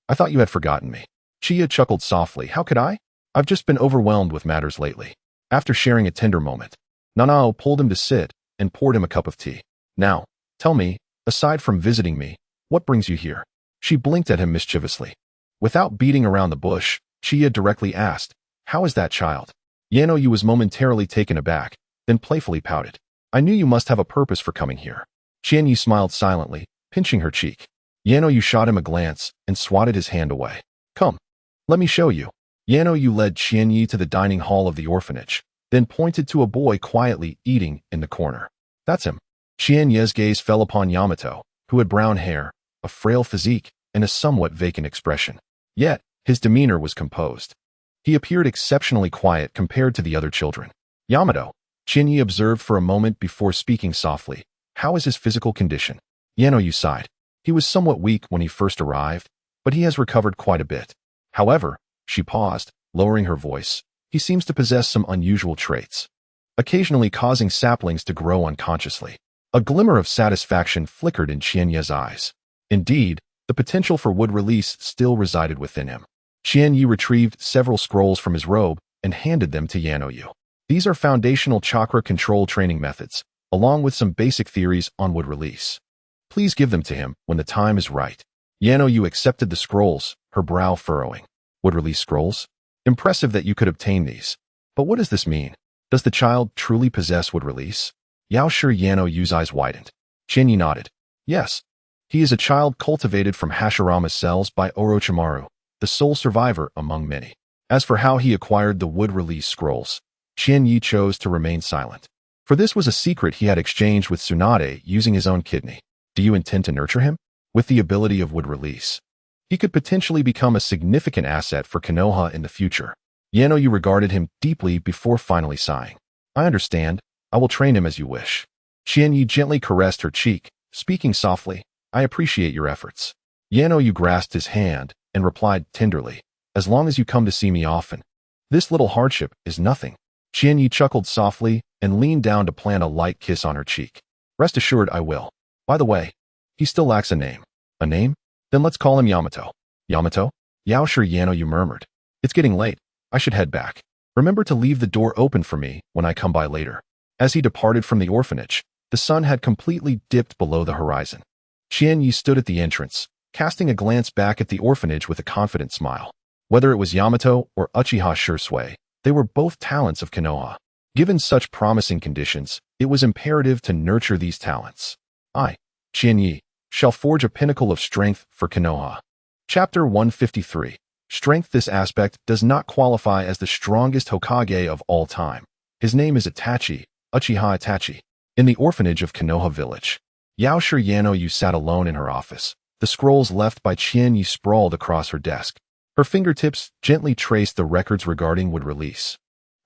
I thought you had forgotten me. Chiya chuckled softly. How could I? I've just been overwhelmed with matters lately. After sharing a tender moment, Nanao pulled him to sit and poured him a cup of tea. Now, tell me, aside from visiting me, what brings you here? She blinked at him mischievously. Without beating around the bush, Chiya directly asked, How is that child? Yanoyu was momentarily taken aback, then playfully pouted. I knew you must have a purpose for coming here. Qianye smiled silently, pinching her cheek. Yanoyu shot him a glance and swatted his hand away. Come, let me show you. Yanoyu led Qianye to the dining hall of the orphanage, then pointed to a boy quietly eating in the corner. That's him. Qianye's gaze fell upon Yamato, who had brown hair, a frail physique, and a somewhat vacant expression. Yet, his demeanor was composed. He appeared exceptionally quiet compared to the other children. Yamato, Qianye observed for a moment before speaking softly. How is his physical condition? Yanoyu sighed. He was somewhat weak when he first arrived, but he has recovered quite a bit. However, she paused, lowering her voice. He seems to possess some unusual traits, occasionally causing saplings to grow unconsciously. A glimmer of satisfaction flickered in Qianye's eyes. Indeed, the potential for wood release still resided within him. Qianye retrieved several scrolls from his robe and handed them to Yanoyu. These are foundational chakra control training methods, along with some basic theories on wood release. Please give them to him when the time is right. Yanoyu accepted the scrolls, her brow furrowing. Wood release scrolls? Impressive that you could obtain these. But what does this mean? Does the child truly possess wood release? Yanoyu's eyes widened. Qianye nodded. Yes. He is a child cultivated from Hashirama's cells by Orochimaru, the sole survivor among many. As for how he acquired the wood release scrolls, Qianye chose to remain silent. For this was a secret he had exchanged with Tsunade using his own kidney. Do you intend to nurture him? With the ability of wood release, He could potentially become a significant asset for Konoha in the future. Yanoyu regarded him deeply before finally sighing. I understand. I will train him as you wish. Qianye gently caressed her cheek, speaking softly. I appreciate your efforts. Yanoyu grasped his hand and replied tenderly, as long as you come to see me often. This little hardship is nothing. Qianye chuckled softly and leaned down to plant a light kiss on her cheek. Rest assured I will. By the way, he still lacks a name. A name? Then let's call him Yamato. Yamato? Yao sure, Yanoyu murmured. It's getting late. I should head back. Remember to leave the door open for me when I come by later. As he departed from the orphanage, the sun had completely dipped below the horizon. Qianye stood at the entrance, casting a glance back at the orphanage with a confident smile. Whether it was Yamato or Uchiha Qianye, they were both talents of Konoha. Given such promising conditions, it was imperative to nurture these talents. I, Qianye, shall forge a pinnacle of strength for Konoha. Chapter 153. Strength. This aspect does not qualify as the strongest Hokage of all time. His name is Itachi, Uchiha Itachi. In the orphanage of Konoha village, Yaoshi Yanoyu sat alone in her office. The scrolls left by Qianye sprawled across her desk. Her fingertips gently traced the records regarding wood release.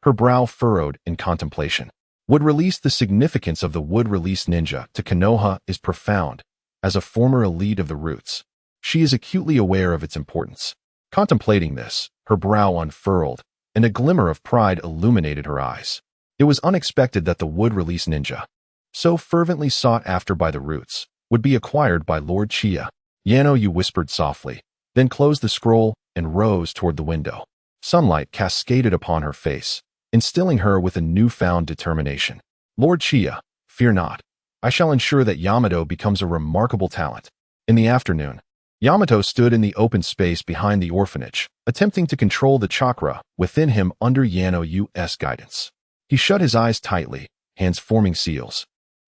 Her brow furrowed in contemplation. Wood release. The significance of the wood release ninja to Konoha is profound. As a former elite of the roots, she is acutely aware of its importance. Contemplating this, her brow unfurled, and a glimmer of pride illuminated her eyes. It was unexpected that the wood release ninja, so fervently sought after by the roots, would be acquired by Lord Chiya. Yanoyu whispered softly, then closed the scroll and rose toward the window. Sunlight cascaded upon her face, instilling her with a newfound determination. Lord Chiya, fear not. I shall ensure that Yamato becomes a remarkable talent. In the afternoon, Yamato stood in the open space behind the orphanage, attempting to control the chakra within him under Yanoyu's guidance. He shut his eyes tightly, hands forming seals,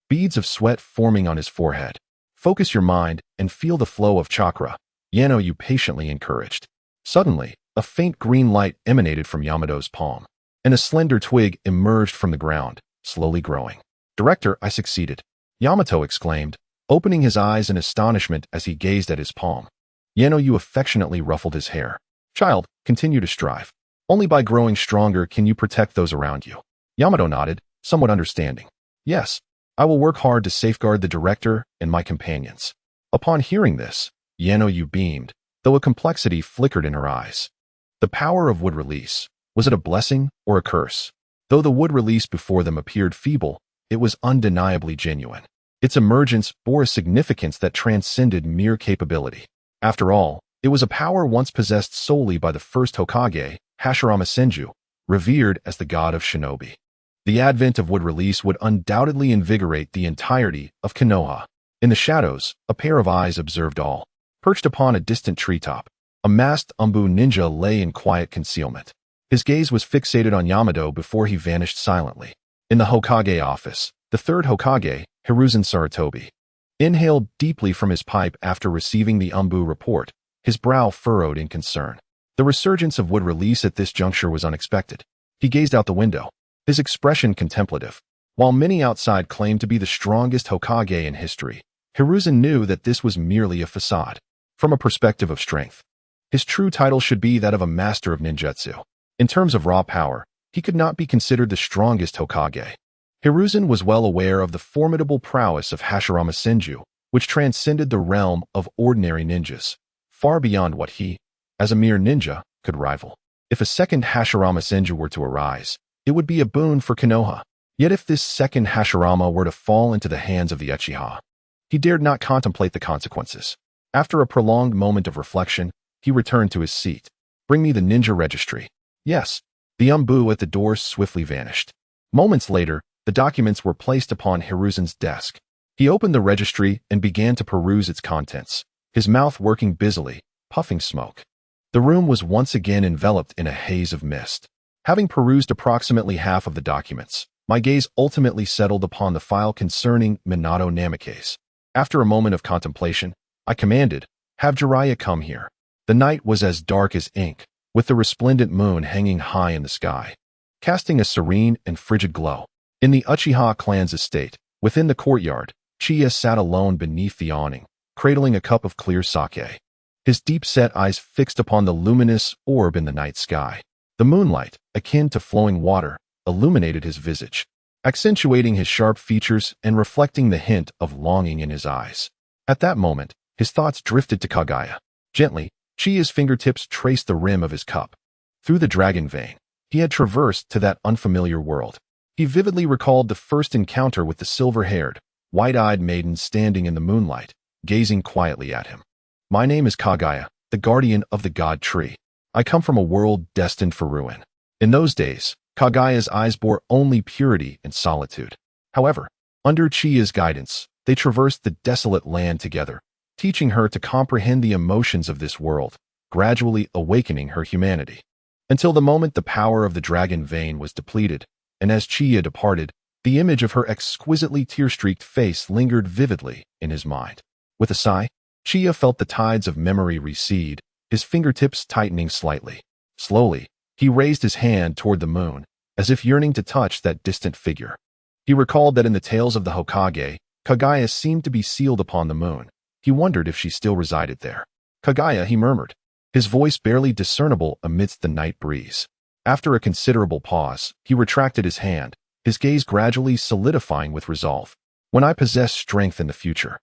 beads of sweat forming on his forehead. Focus your mind and feel the flow of chakra, Yanoyu patiently encouraged. Suddenly, a faint green light emanated from Yamato's palm, and a slender twig emerged from the ground, slowly growing. Director, I succeeded, Yamato exclaimed, opening his eyes in astonishment as he gazed at his palm. Yanoyu affectionately ruffled his hair. Child, continue to strive. Only by growing stronger can you protect those around you. Yamato nodded, somewhat understanding. Yes, I will work hard to safeguard the director and my companions. Upon hearing this, Yanoyu beamed, though a complexity flickered in her eyes. The power of wood release, was it a blessing or a curse? Though the wood release before them appeared feeble, it was undeniably genuine. Its emergence bore a significance that transcended mere capability. After all, it was a power once possessed solely by the first Hokage, Hashirama Senju, revered as the god of shinobi. The advent of wood release would undoubtedly invigorate the entirety of Konoha. In the shadows, a pair of eyes observed all. Perched upon a distant treetop, a masked Umbu ninja lay in quiet concealment. His gaze was fixated on Yamato before he vanished silently. In the Hokage office, the third Hokage, Hiruzen Sarutobi, inhaled deeply from his pipe after receiving the Umbu report, his brow furrowed in concern. The resurgence of wood release at this juncture was unexpected. He gazed out the window, his expression contemplative. While many outside claimed to be the strongest Hokage in history, Hiruzen knew that this was merely a facade. From a perspective of strength, his true title should be that of a master of ninjutsu. In terms of raw power, he could not be considered the strongest Hokage. Hiruzen was well aware of the formidable prowess of Hashirama Senju, which transcended the realm of ordinary ninjas, far beyond what he, as a mere ninja, could rival. If a second Hashirama Senju were to arise, it would be a boon for Konoha. Yet if this second Hashirama were to fall into the hands of the Uchiha, he dared not contemplate the consequences. After a prolonged moment of reflection, he returned to his seat. Bring me the ninja registry. Yes. The Umbu at the door swiftly vanished. Moments later, the documents were placed upon Hiruzen's desk. He opened the registry and began to peruse its contents, his mouth working busily, puffing smoke. The room was once again enveloped in a haze of mist. Having perused approximately half of the documents, my gaze ultimately settled upon the file concerning Minato Namikaze. After a moment of contemplation, I commanded, have Jiraiya come here. The night was as dark as ink, with the resplendent moon hanging high in the sky, casting a serene and frigid glow. In the Uchiha clan's estate, within the courtyard, Chiya sat alone beneath the awning, cradling a cup of clear sake. his deep-set eyes fixed upon the luminous orb in the night sky. The moonlight, akin to flowing water, illuminated his visage, accentuating his sharp features and reflecting the hint of longing in his eyes. At that moment, his thoughts drifted to Kagaya. Gently, Chiya's fingertips traced the rim of his cup. Through the dragon vein, he had traversed to that unfamiliar world. He vividly recalled the first encounter with the silver-haired, white-eyed maiden standing in the moonlight, gazing quietly at him. My name is Kagaya, the guardian of the god tree. I come from a world destined for ruin. In those days, Kagaya's eyes bore only purity and solitude. However, under Chiya's guidance, they traversed the desolate land together, teaching her to comprehend the emotions of this world, gradually awakening her humanity. Until the moment the power of the dragon vein was depleted, and as Chiya departed, the image of her exquisitely tear-streaked face lingered vividly in his mind. With a sigh, Chiya felt the tides of memory recede, his fingertips tightening slightly. Slowly, he raised his hand toward the moon, as if yearning to touch that distant figure. He recalled that in the tales of the Hokage, Kagaya seemed to be sealed upon the moon. He wondered if she still resided there. Kagaya, he murmured, his voice barely discernible amidst the night breeze. After a considerable pause, he retracted his hand, his gaze gradually solidifying with resolve. When I possess strength in the future,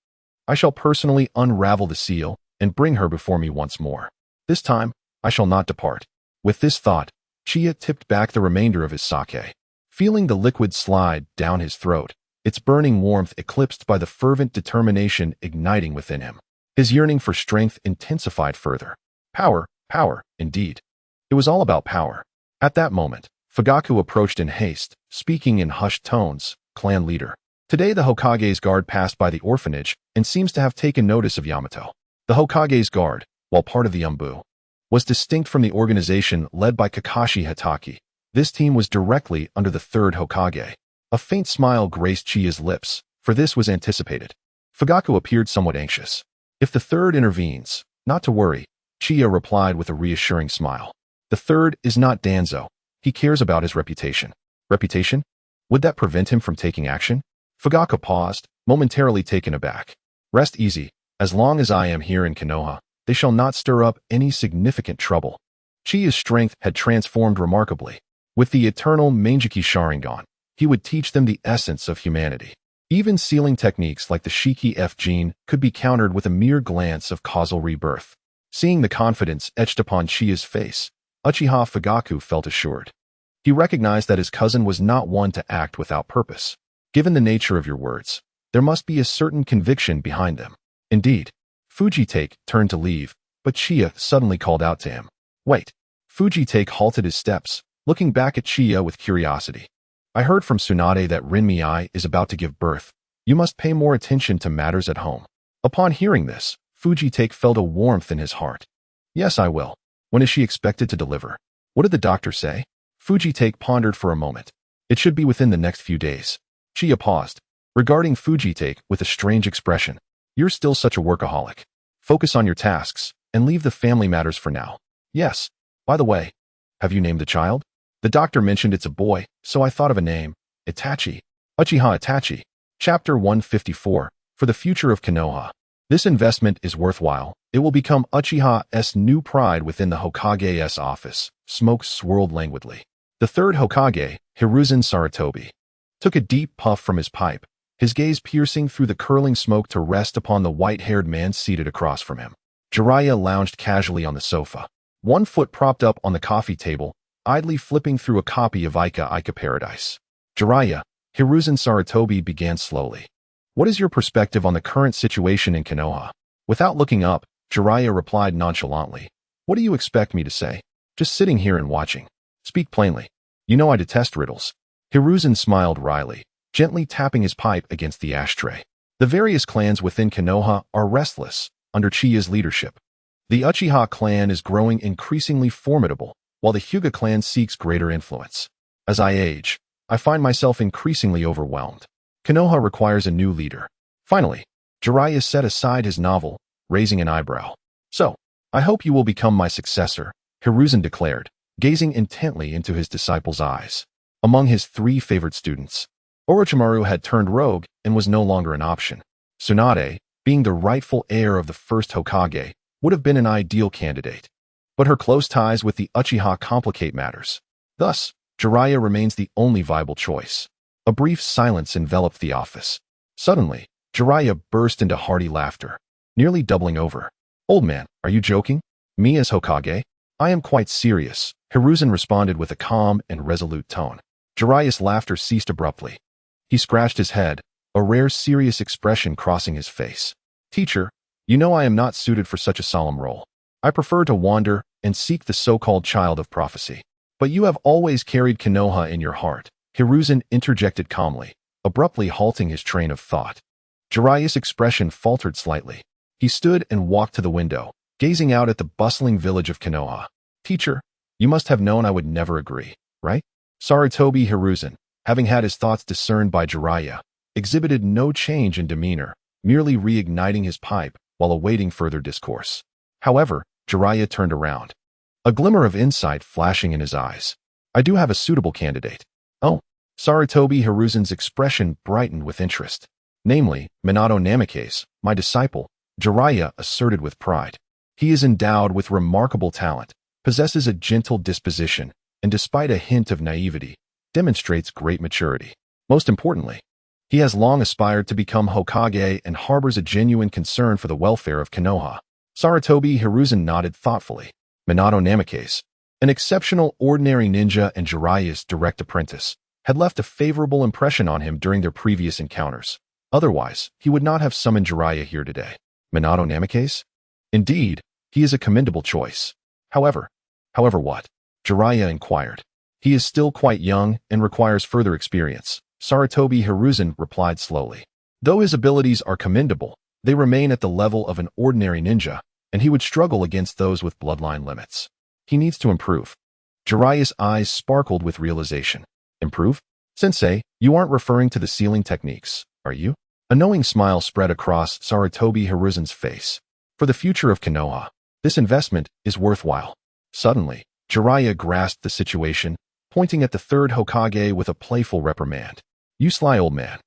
I shall personally unravel the seal and bring her before me once more. This time, I shall not depart. With this thought, Chiya tipped back the remainder of his sake. Feeling the liquid slide down his throat, its burning warmth eclipsed by the fervent determination igniting within him. His yearning for strength intensified further. Power, indeed. It was all about power. At that moment, Fugaku approached in haste, speaking in hushed tones, clan leader. Today the Hokage's guard passed by the orphanage and seems to have taken notice of Yamato. The Hokage's guard, while part of the Umbu, was distinct from the organization led by Kakashi Hatake. This team was directly under the third Hokage. A faint smile graced Chiya's lips, for this was anticipated. Fugaku appeared somewhat anxious. If the third intervenes, not to worry, Chiya replied with a reassuring smile. The third is not Danzo. He cares about his reputation. Reputation? Would that prevent him from taking action? Fugaku paused, momentarily taken aback. Rest easy. As long as I am here in Konoha, they shall not stir up any significant trouble. Chiya's strength had transformed remarkably. With the eternal Mangeki Sharingan, he would teach them the essence of humanity. Even sealing techniques like the Shiki F gene could be countered with a mere glance of causal rebirth. Seeing the confidence etched upon Chiya's face, Uchiha Fugaku felt assured. He recognized that his cousin was not one to act without purpose. Given the nature of your words, there must be a certain conviction behind them. Indeed, Fujitake turned to leave, but Chiya suddenly called out to him. Wait. Fujitake halted his steps, looking back at Chiya with curiosity. I heard from Tsunade that Rinmi is about to give birth. You must pay more attention to matters at home. Upon hearing this, Fujitake felt a warmth in his heart. Yes, I will. When is she expected to deliver? What did the doctor say? Fujitake pondered for a moment. It should be within the next few days. Chiya paused, regarding Fujitake with a strange expression. You're still such a workaholic. Focus on your tasks, and leave the family matters for now. Yes. By the way, have you named the child? The doctor mentioned it's a boy, so I thought of a name. Itachi. Uchiha Itachi. Chapter 154. For the future of Konoha. This investment is worthwhile. It will become Uchiha's new pride within the Hokage's office. Smoke swirled languidly. The third Hokage, Hiruzen Sarutobi, took a deep puff from his pipe, his gaze piercing through the curling smoke to rest upon the white-haired man seated across from him. Jiraiya lounged casually on the sofa, one foot propped up on the coffee table, idly flipping through a copy of Aika Paradise. Jiraiya, Hiruzen Sarutobi began slowly. What is your perspective on the current situation in Konoha? Without looking up, Jiraiya replied nonchalantly. What do you expect me to say? Just sitting here and watching. Speak plainly. You know I detest riddles. Hiruzen smiled wryly, gently tapping his pipe against the ashtray. The various clans within Konoha are restless under Chiya's leadership. The Uchiha clan is growing increasingly formidable, while the Hyuga clan seeks greater influence. As I age, I find myself increasingly overwhelmed. Konoha requires a new leader. Finally, Jiraiya set aside his novel, raising an eyebrow. So, I hope you will become my successor, Hiruzen declared, gazing intently into his disciple's eyes. Among his 3 favorite students, Orochimaru had turned rogue and was no longer an option. Tsunade, being the rightful heir of the first Hokage, would have been an ideal candidate. But her close ties with the Uchiha complicate matters. Thus, Jiraiya remains the only viable choice. A brief silence enveloped the office. Suddenly, Jiraiya burst into hearty laughter, nearly doubling over. "Old man, are you joking? Me as Hokage? I am quite serious," Hiruzen responded with a calm and resolute tone. Jiraiya's laughter ceased abruptly. He scratched his head, a rare serious expression crossing his face. "Teacher, you know I am not suited for such a solemn role. I prefer to wander and seek the so-called child of prophecy. But you have always carried Konoha in your heart," Hiruzen interjected calmly, abruptly halting his train of thought. Jiraiya's expression faltered slightly. He stood and walked to the window, gazing out at the bustling village of Konoha. "Teacher, you must have known I would never agree, right?" Sarutobi Hiruzen, having had his thoughts discerned by Jiraiya, exhibited no change in demeanor, merely reigniting his pipe while awaiting further discourse. However, Jiraiya turned around, a glimmer of insight flashing in his eyes. "I do have a suitable candidate." "Oh." Sarutobi Hiruzen's expression brightened with interest. "Namely, Minato Namikaze, my disciple," Jiraiya asserted with pride. "He is endowed with remarkable talent, possesses a gentle disposition, and despite a hint of naivety, demonstrates great maturity. Most importantly, he has long aspired to become Hokage and harbors a genuine concern for the welfare of Konoha." Sarutobi Hiruzen nodded thoughtfully. Minato Namikaze, an exceptional ordinary ninja and Jiraiya's direct apprentice, had left a favorable impression on him during their previous encounters. Otherwise, he would not have summoned Jiraiya here today. Minato Namikaze? Indeed, he is a commendable choice. However what? Jiraiya inquired. "He is still quite young and requires further experience," Sarutobi Hiruzen replied slowly. "Though his abilities are commendable, they remain at the level of an ordinary ninja, and he would struggle against those with bloodline limits. He needs to improve." Jiraiya's eyes sparkled with realization. "Improve? Sensei, you aren't referring to the sealing techniques, are you?" A knowing smile spread across Sarutobi Hiruzen's face. "For the future of Konoha, this investment is worthwhile." Suddenly, Jiraiya grasped the situation, pointing at the third Hokage with a playful reprimand. "You sly old man.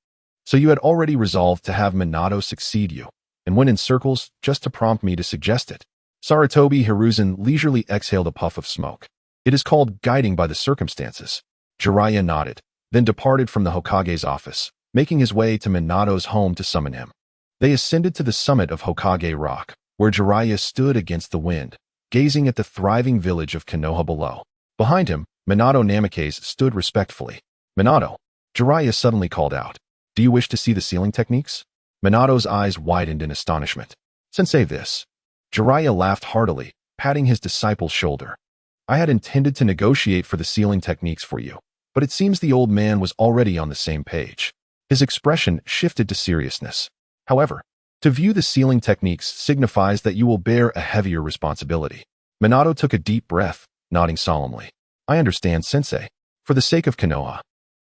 So you had already resolved to have Minato succeed you, and went in circles just to prompt me to suggest it." Sarutobi Hiruzen leisurely exhaled a puff of smoke. "It is called guiding by the circumstances." Jiraiya nodded, then departed from the Hokage's office, making his way to Minato's home to summon him. They ascended to the summit of Hokage Rock, where Jiraiya stood against the wind, gazing at the thriving village of Konoha below. Behind him, Minato Namikaze stood respectfully. "Minato," Jiraiya suddenly called out, "do you wish to see the sealing techniques?" Minato's eyes widened in astonishment. "Sensei, this." Jiraiya laughed heartily, patting his disciple's shoulder. "I had intended to negotiate for the sealing techniques for you, but it seems the old man was already on the same page." His expression shifted to seriousness. "However, to view the sealing techniques signifies that you will bear a heavier responsibility." Minato took a deep breath, nodding solemnly. "I understand, Sensei. For the sake of Konoha,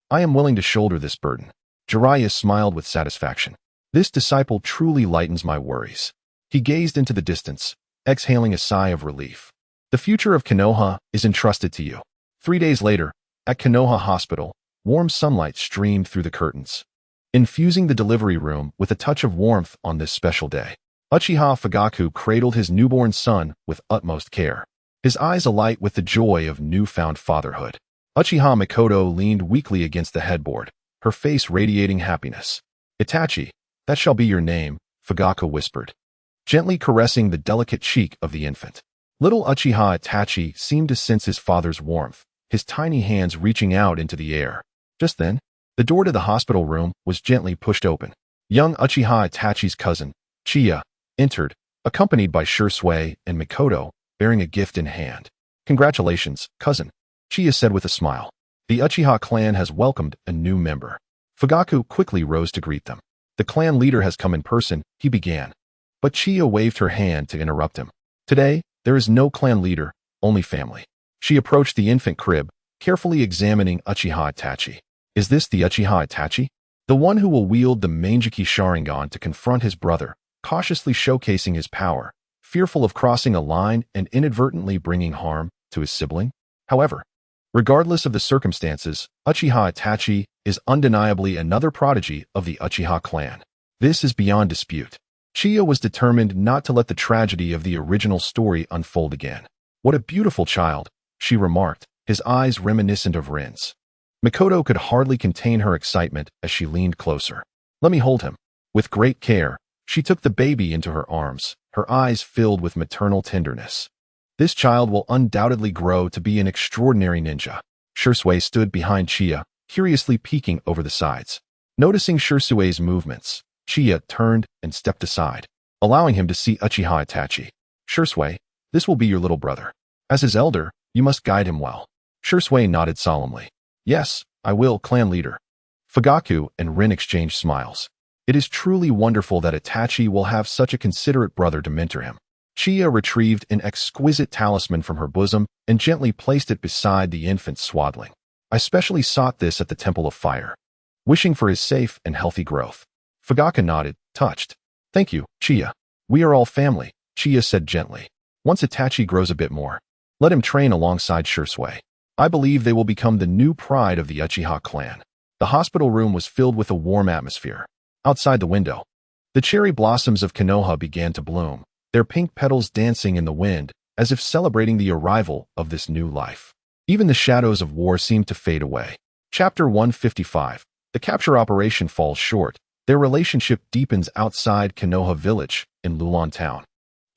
I am willing to shoulder this burden." Jiraiya smiled with satisfaction. "This disciple truly lightens my worries." He gazed into the distance, exhaling a sigh of relief. "The future of Konoha is entrusted to you." 3 days later, at Konoha Hospital, warm sunlight streamed through the curtains, infusing the delivery room with a touch of warmth on this special day. Uchiha Fugaku cradled his newborn son with utmost care, his eyes alight with the joy of newfound fatherhood. Uchiha Mikoto leaned weakly against the headboard, her face radiating happiness. "Itachi, that shall be your name," Fugaku whispered, gently caressing the delicate cheek of the infant. Little Uchiha Itachi seemed to sense his father's warmth, his tiny hands reaching out into the air. Just then, the door to the hospital room was gently pushed open. Young Uchiha Itachi's cousin, Chiya, entered, accompanied by Shursui and Mikoto, bearing a gift in hand. "Congratulations, cousin," Chiya said with a smile. "The Uchiha clan has welcomed a new member." Fugaku quickly rose to greet them. "The clan leader has come in person," he began. But Chiya waved her hand to interrupt him. "Today, there is no clan leader, only family." She approached the infant crib, carefully examining Uchiha Itachi. "Is this the Uchiha Itachi? The one who will wield the Mangeki Sharingan to confront his brother, cautiously showcasing his power, fearful of crossing a line and inadvertently bringing harm to his sibling?" However, regardless of the circumstances, Uchiha Itachi is undeniably another prodigy of the Uchiha clan. This is beyond dispute. Chiya was determined not to let the tragedy of the original story unfold again. What a beautiful child, she remarked, his eyes reminiscent of Rin's. Mikoto could hardly contain her excitement as she leaned closer. Let me hold him. With great care, she took the baby into her arms, her eyes filled with maternal tenderness. This child will undoubtedly grow to be an extraordinary ninja. Shursui stood behind Chiya, curiously peeking over the sides. Noticing Shursui's movements, Chiya turned and stepped aside, allowing him to see Uchiha Itachi. Shursui, this will be your little brother. As his elder, you must guide him well. Shursui nodded solemnly. Yes, I will, clan leader. Fugaku and Rin exchanged smiles. It is truly wonderful that Itachi will have such a considerate brother to mentor him. Chiya retrieved an exquisite talisman from her bosom and gently placed it beside the infant's swaddling. I specially sought this at the Temple of Fire, wishing for his safe and healthy growth. Fugaku nodded, touched. Thank you, Chiya. We are all family, Chiya said gently. Once Itachi grows a bit more, let him train alongside Shursui. I believe they will become the new pride of the Uchiha clan. The hospital room was filled with a warm atmosphere. Outside the window, the cherry blossoms of Konoha began to bloom, their pink petals dancing in the wind, as if celebrating the arrival of this new life. Even the shadows of war seemed to fade away. Chapter 155. The capture operation falls short. Their relationship deepens outside Konoha village in Lulon town.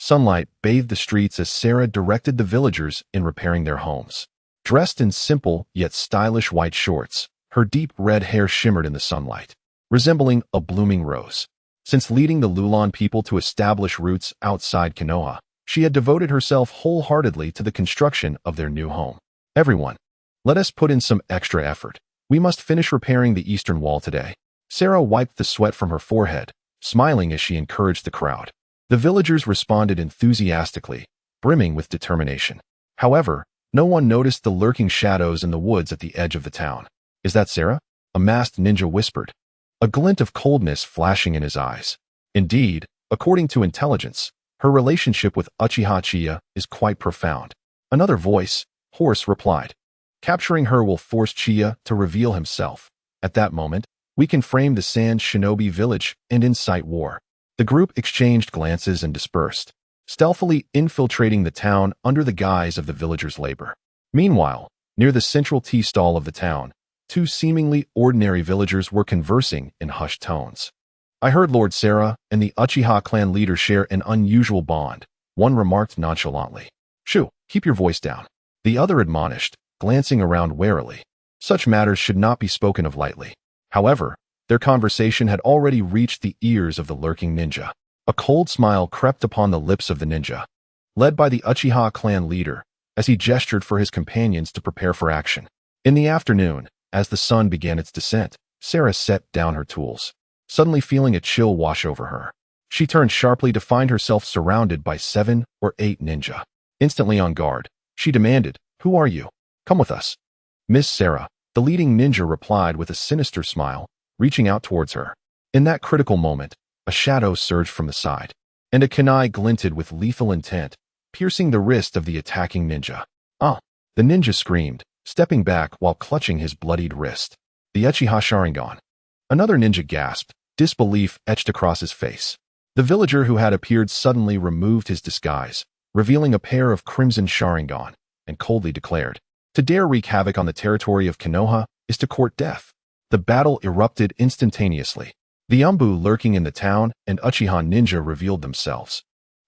Sunlight bathed the streets as Sarah directed the villagers in repairing their homes. Dressed in simple yet stylish white shorts, her deep red hair shimmered in the sunlight, resembling a blooming rose. Since leading the Lulon people to establish roots outside Konoha, she had devoted herself wholeheartedly to the construction of their new home. Everyone, let us put in some extra effort. We must finish repairing the eastern wall today. Sarah wiped the sweat from her forehead, smiling as she encouraged the crowd. The villagers responded enthusiastically, brimming with determination. However, no one noticed the lurking shadows in the woods at the edge of the town. Is that Sarah? A masked ninja whispered, a glint of coldness flashing in his eyes. Indeed, according to intelligence, her relationship with Uchiha Qianye is quite profound. Another voice, hoarse, replied. Capturing her will force Chiya to reveal himself. At that moment, we can frame the Sand Shinobi village and incite war. The group exchanged glances and dispersed, stealthily infiltrating the town under the guise of the villagers' labor. Meanwhile, near the central tea stall of the town, two seemingly ordinary villagers were conversing in hushed tones. I heard Lord Sarah and the Uchiha clan leader share an unusual bond, one remarked nonchalantly. Shoo, keep your voice down. The other admonished, glancing around warily. Such matters should not be spoken of lightly. However, their conversation had already reached the ears of the lurking ninja. A cold smile crept upon the lips of the ninja, led by the Uchiha clan leader, as he gestured for his companions to prepare for action. In the afternoon, as the sun began its descent, Sarah set down her tools, suddenly feeling a chill wash over her. She turned sharply to find herself surrounded by 7 or 8 ninja. Instantly on guard, she demanded, Who are you? Come with us. Miss Sarah, the leading ninja replied with a sinister smile, reaching out towards her. In that critical moment, a shadow surged from the side, and a kunai glinted with lethal intent, piercing the wrist of the attacking ninja. Ah! The ninja screamed, stepping back while clutching his bloodied wrist. The Uchiha Sharingan. Another ninja gasped, disbelief etched across his face. The villager who had appeared suddenly removed his disguise, revealing a pair of crimson Sharingan, and coldly declared, To dare wreak havoc on the territory of Konoha is to court death. The battle erupted instantaneously. The Umbu lurking in the town and Uchiha ninja revealed themselves,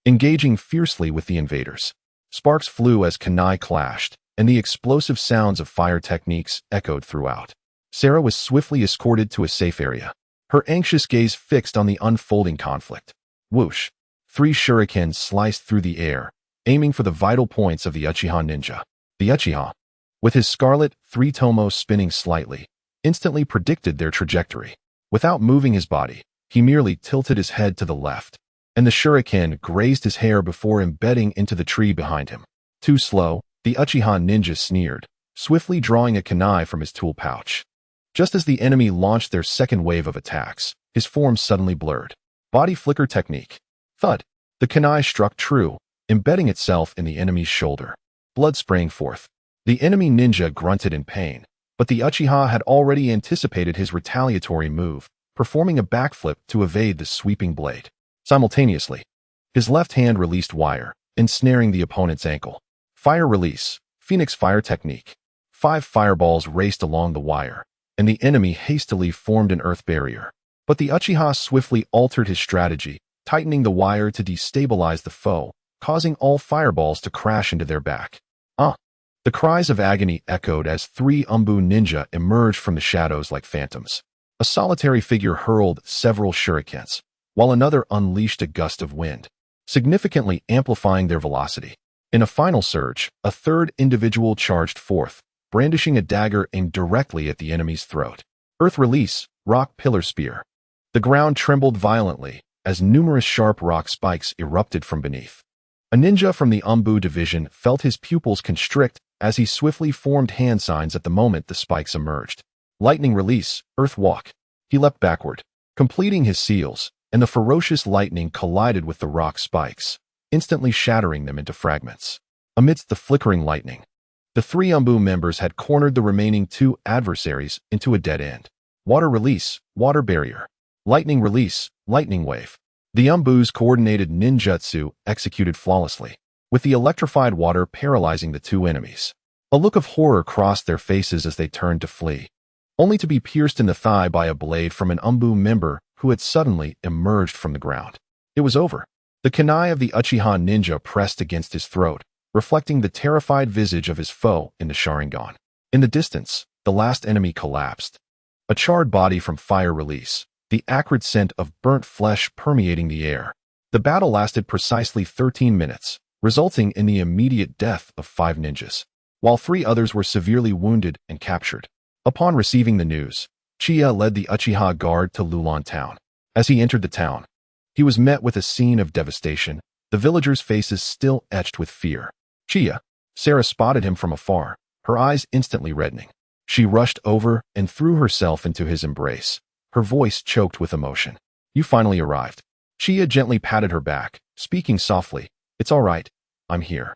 engaging fiercely with the invaders. Sparks flew as kunai clashed, and the explosive sounds of fire techniques echoed throughout. Sarah was swiftly escorted to a safe area, her anxious gaze fixed on the unfolding conflict. Whoosh! 3 shurikens sliced through the air, aiming for the vital points of the Uchiha ninja. The Uchiha, with his scarlet 3-tomo spinning slightly, instantly predicted their trajectory. Without moving his body, he merely tilted his head to the left, and the shuriken grazed his hair before embedding into the tree behind him. Too slow, the Uchiha ninja sneered, swiftly drawing a kunai from his tool pouch. Just as the enemy launched their second wave of attacks, his form suddenly blurred. Body flicker technique. Thud! The kunai struck true, embedding itself in the enemy's shoulder. Blood sprang forth. The enemy ninja grunted in pain, but the Uchiha had already anticipated his retaliatory move, performing a backflip to evade the sweeping blade. Simultaneously, his left hand released wire, ensnaring the opponent's ankle. Fire release, Phoenix Fire technique. 5 fireballs raced along the wire, and the enemy hastily formed an earth barrier. But the Uchiha swiftly altered his strategy, tightening the wire to destabilize the foe, causing all fireballs to crash into their back. The cries of agony echoed as 3 Umbu ninja emerged from the shadows like phantoms. A solitary figure hurled several shurikens, while another unleashed a gust of wind, significantly amplifying their velocity. In a final surge, a third individual charged forth, brandishing a dagger aimed directly at the enemy's throat. Earth release, rock pillar spear. The ground trembled violently as numerous sharp rock spikes erupted from beneath. A ninja from the Umbu division felt his pupils constrict as he swiftly formed hand signs at the moment the spikes emerged. Lightning release, earth walk. He leapt backward, completing his seals, and the ferocious lightning collided with the rock spikes, instantly shattering them into fragments. Amidst the flickering lightning, the 3 Umbu members had cornered the remaining 2 adversaries into a dead end. Water release, water barrier. Lightning release, lightning wave. The Umbu's coordinated ninjutsu executed flawlessly, with the electrified water paralyzing the 2 enemies. A look of horror crossed their faces as they turned to flee, only to be pierced in the thigh by a blade from an Umbu member who had suddenly emerged from the ground. It was over. The kunai of the Uchiha ninja pressed against his throat, reflecting the terrified visage of his foe in the Sharingan. In the distance, the last enemy collapsed. A charred body from fire release, the acrid scent of burnt flesh permeating the air. The battle lasted precisely 13 minutes, resulting in the immediate death of 5 ninjas, while 3 others were severely wounded and captured. Upon receiving the news, Chiya led the Uchiha guard to Lulon town. As he entered the town, he was met with a scene of devastation, the villagers' faces still etched with fear. Chiya. Sarah spotted him from afar, her eyes instantly reddening. She rushed over and threw herself into his embrace, her voice choked with emotion. You finally arrived. Chiya gently patted her back, speaking softly. It's all right. I'm here.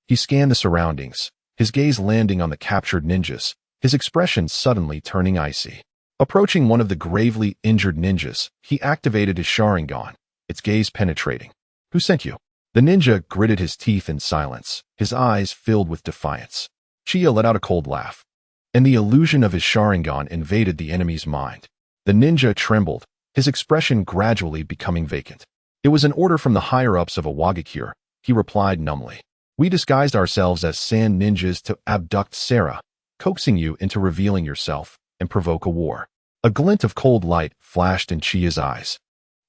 He scanned the surroundings, his gaze landing on the captured ninjas, his expression suddenly turning icy. Approaching one of the gravely injured ninjas, he activated his Sharingan, its gaze penetrating. Who sent you? The ninja gritted his teeth in silence, his eyes filled with defiance. Chiya let out a cold laugh, and the illusion of his Sharingan invaded the enemy's mind. The ninja trembled, his expression gradually becoming vacant. It was an order from the higher-ups of a Wagakure, he replied numbly. We disguised ourselves as sand ninjas to abduct Sarah, coaxing you into revealing yourself and provoke a war. A glint of cold light flashed in Chiya's eyes.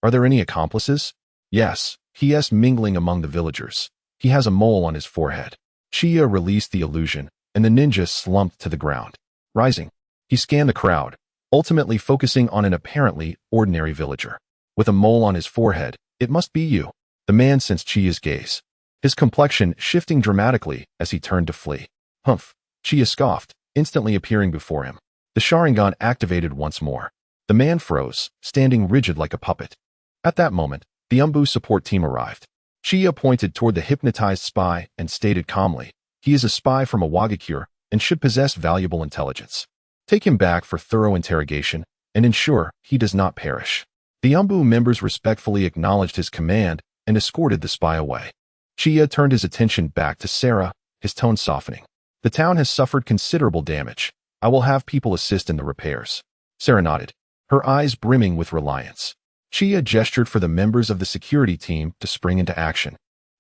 Are there any accomplices? Yes, he is mingling among the villagers. He has a mole on his forehead. Chiya released the illusion, and the ninja slumped to the ground. Rising, he scanned the crowd, ultimately focusing on an apparently ordinary villager. With a mole on his forehead, it must be you. The man sensed Chiya's gaze, his complexion shifting dramatically as he turned to flee. Humph, Chiya scoffed, instantly appearing before him. The Sharingan activated once more. The man froze, standing rigid like a puppet. At that moment, the Umbu support team arrived. Chiya pointed toward the hypnotized spy and stated calmly, he is a spy from a Wagakure and should possess valuable intelligence. Take him back for thorough interrogation and ensure he does not perish. The Umbu members respectfully acknowledged his command and escorted the spy away. Chiya turned his attention back to Sarah, his tone softening. The town has suffered considerable damage. I will have people assist in the repairs. Sarah nodded, her eyes brimming with reliance. Chiya gestured for the members of the security team to spring into action,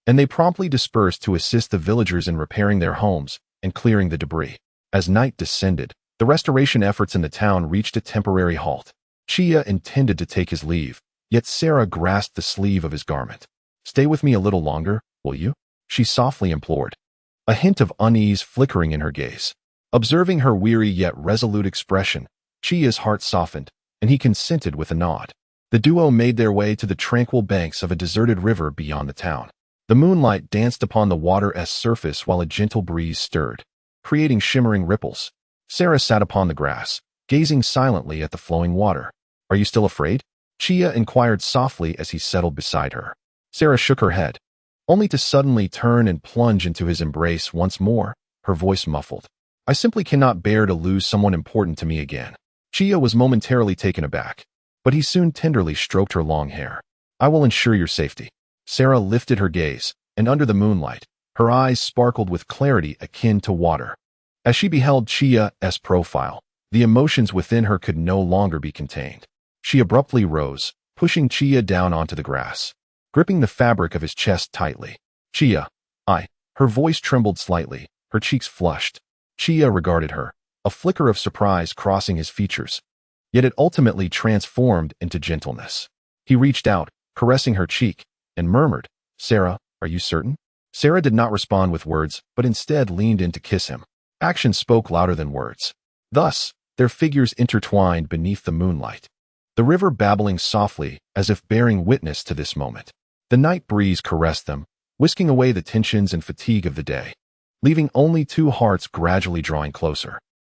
and they promptly dispersed to assist the villagers in repairing their homes and clearing the debris. As night descended, the restoration efforts in the town reached a temporary halt. Chiya intended to take his leave, yet Sarah grasped the sleeve of his garment. Stay with me a little longer, will you? She softly implored, a hint of unease flickering in her gaze. Observing her weary yet resolute expression, Chiya's heart softened, and he consented with a nod. The duo made their way to the tranquil banks of a deserted river beyond the town. The moonlight danced upon the water's surface while a gentle breeze stirred, creating shimmering ripples. Sarah sat upon the grass, gazing silently at the flowing water. Are you still afraid? Chiya inquired softly as he settled beside her. Sarah shook her head, only to suddenly turn and plunge into his embrace once more, her voice muffled. I simply cannot bear to lose someone important to me again. Chiya was momentarily taken aback, but he soon tenderly stroked her long hair. I will ensure your safety. Sarah lifted her gaze, and under the moonlight, her eyes sparkled with clarity akin to water. As she beheld Chiya's profile, the emotions within her could no longer be contained. She abruptly rose, pushing Chiya down onto the grass, gripping the fabric of his chest tightly. Chiya, Her voice trembled slightly, her cheeks flushed. Chiya regarded her, a flicker of surprise crossing his features. Yet it ultimately transformed into gentleness. He reached out, caressing her cheek, and murmured, Sarah, are you certain? Sarah did not respond with words, but instead leaned in to kiss him. Action spoke louder than words. Thus, their figures intertwined beneath the moonlight, the river babbling softly as if bearing witness to this moment. The night breeze caressed them, whisking away the tensions and fatigue of the day, leaving only two hearts gradually drawing closer.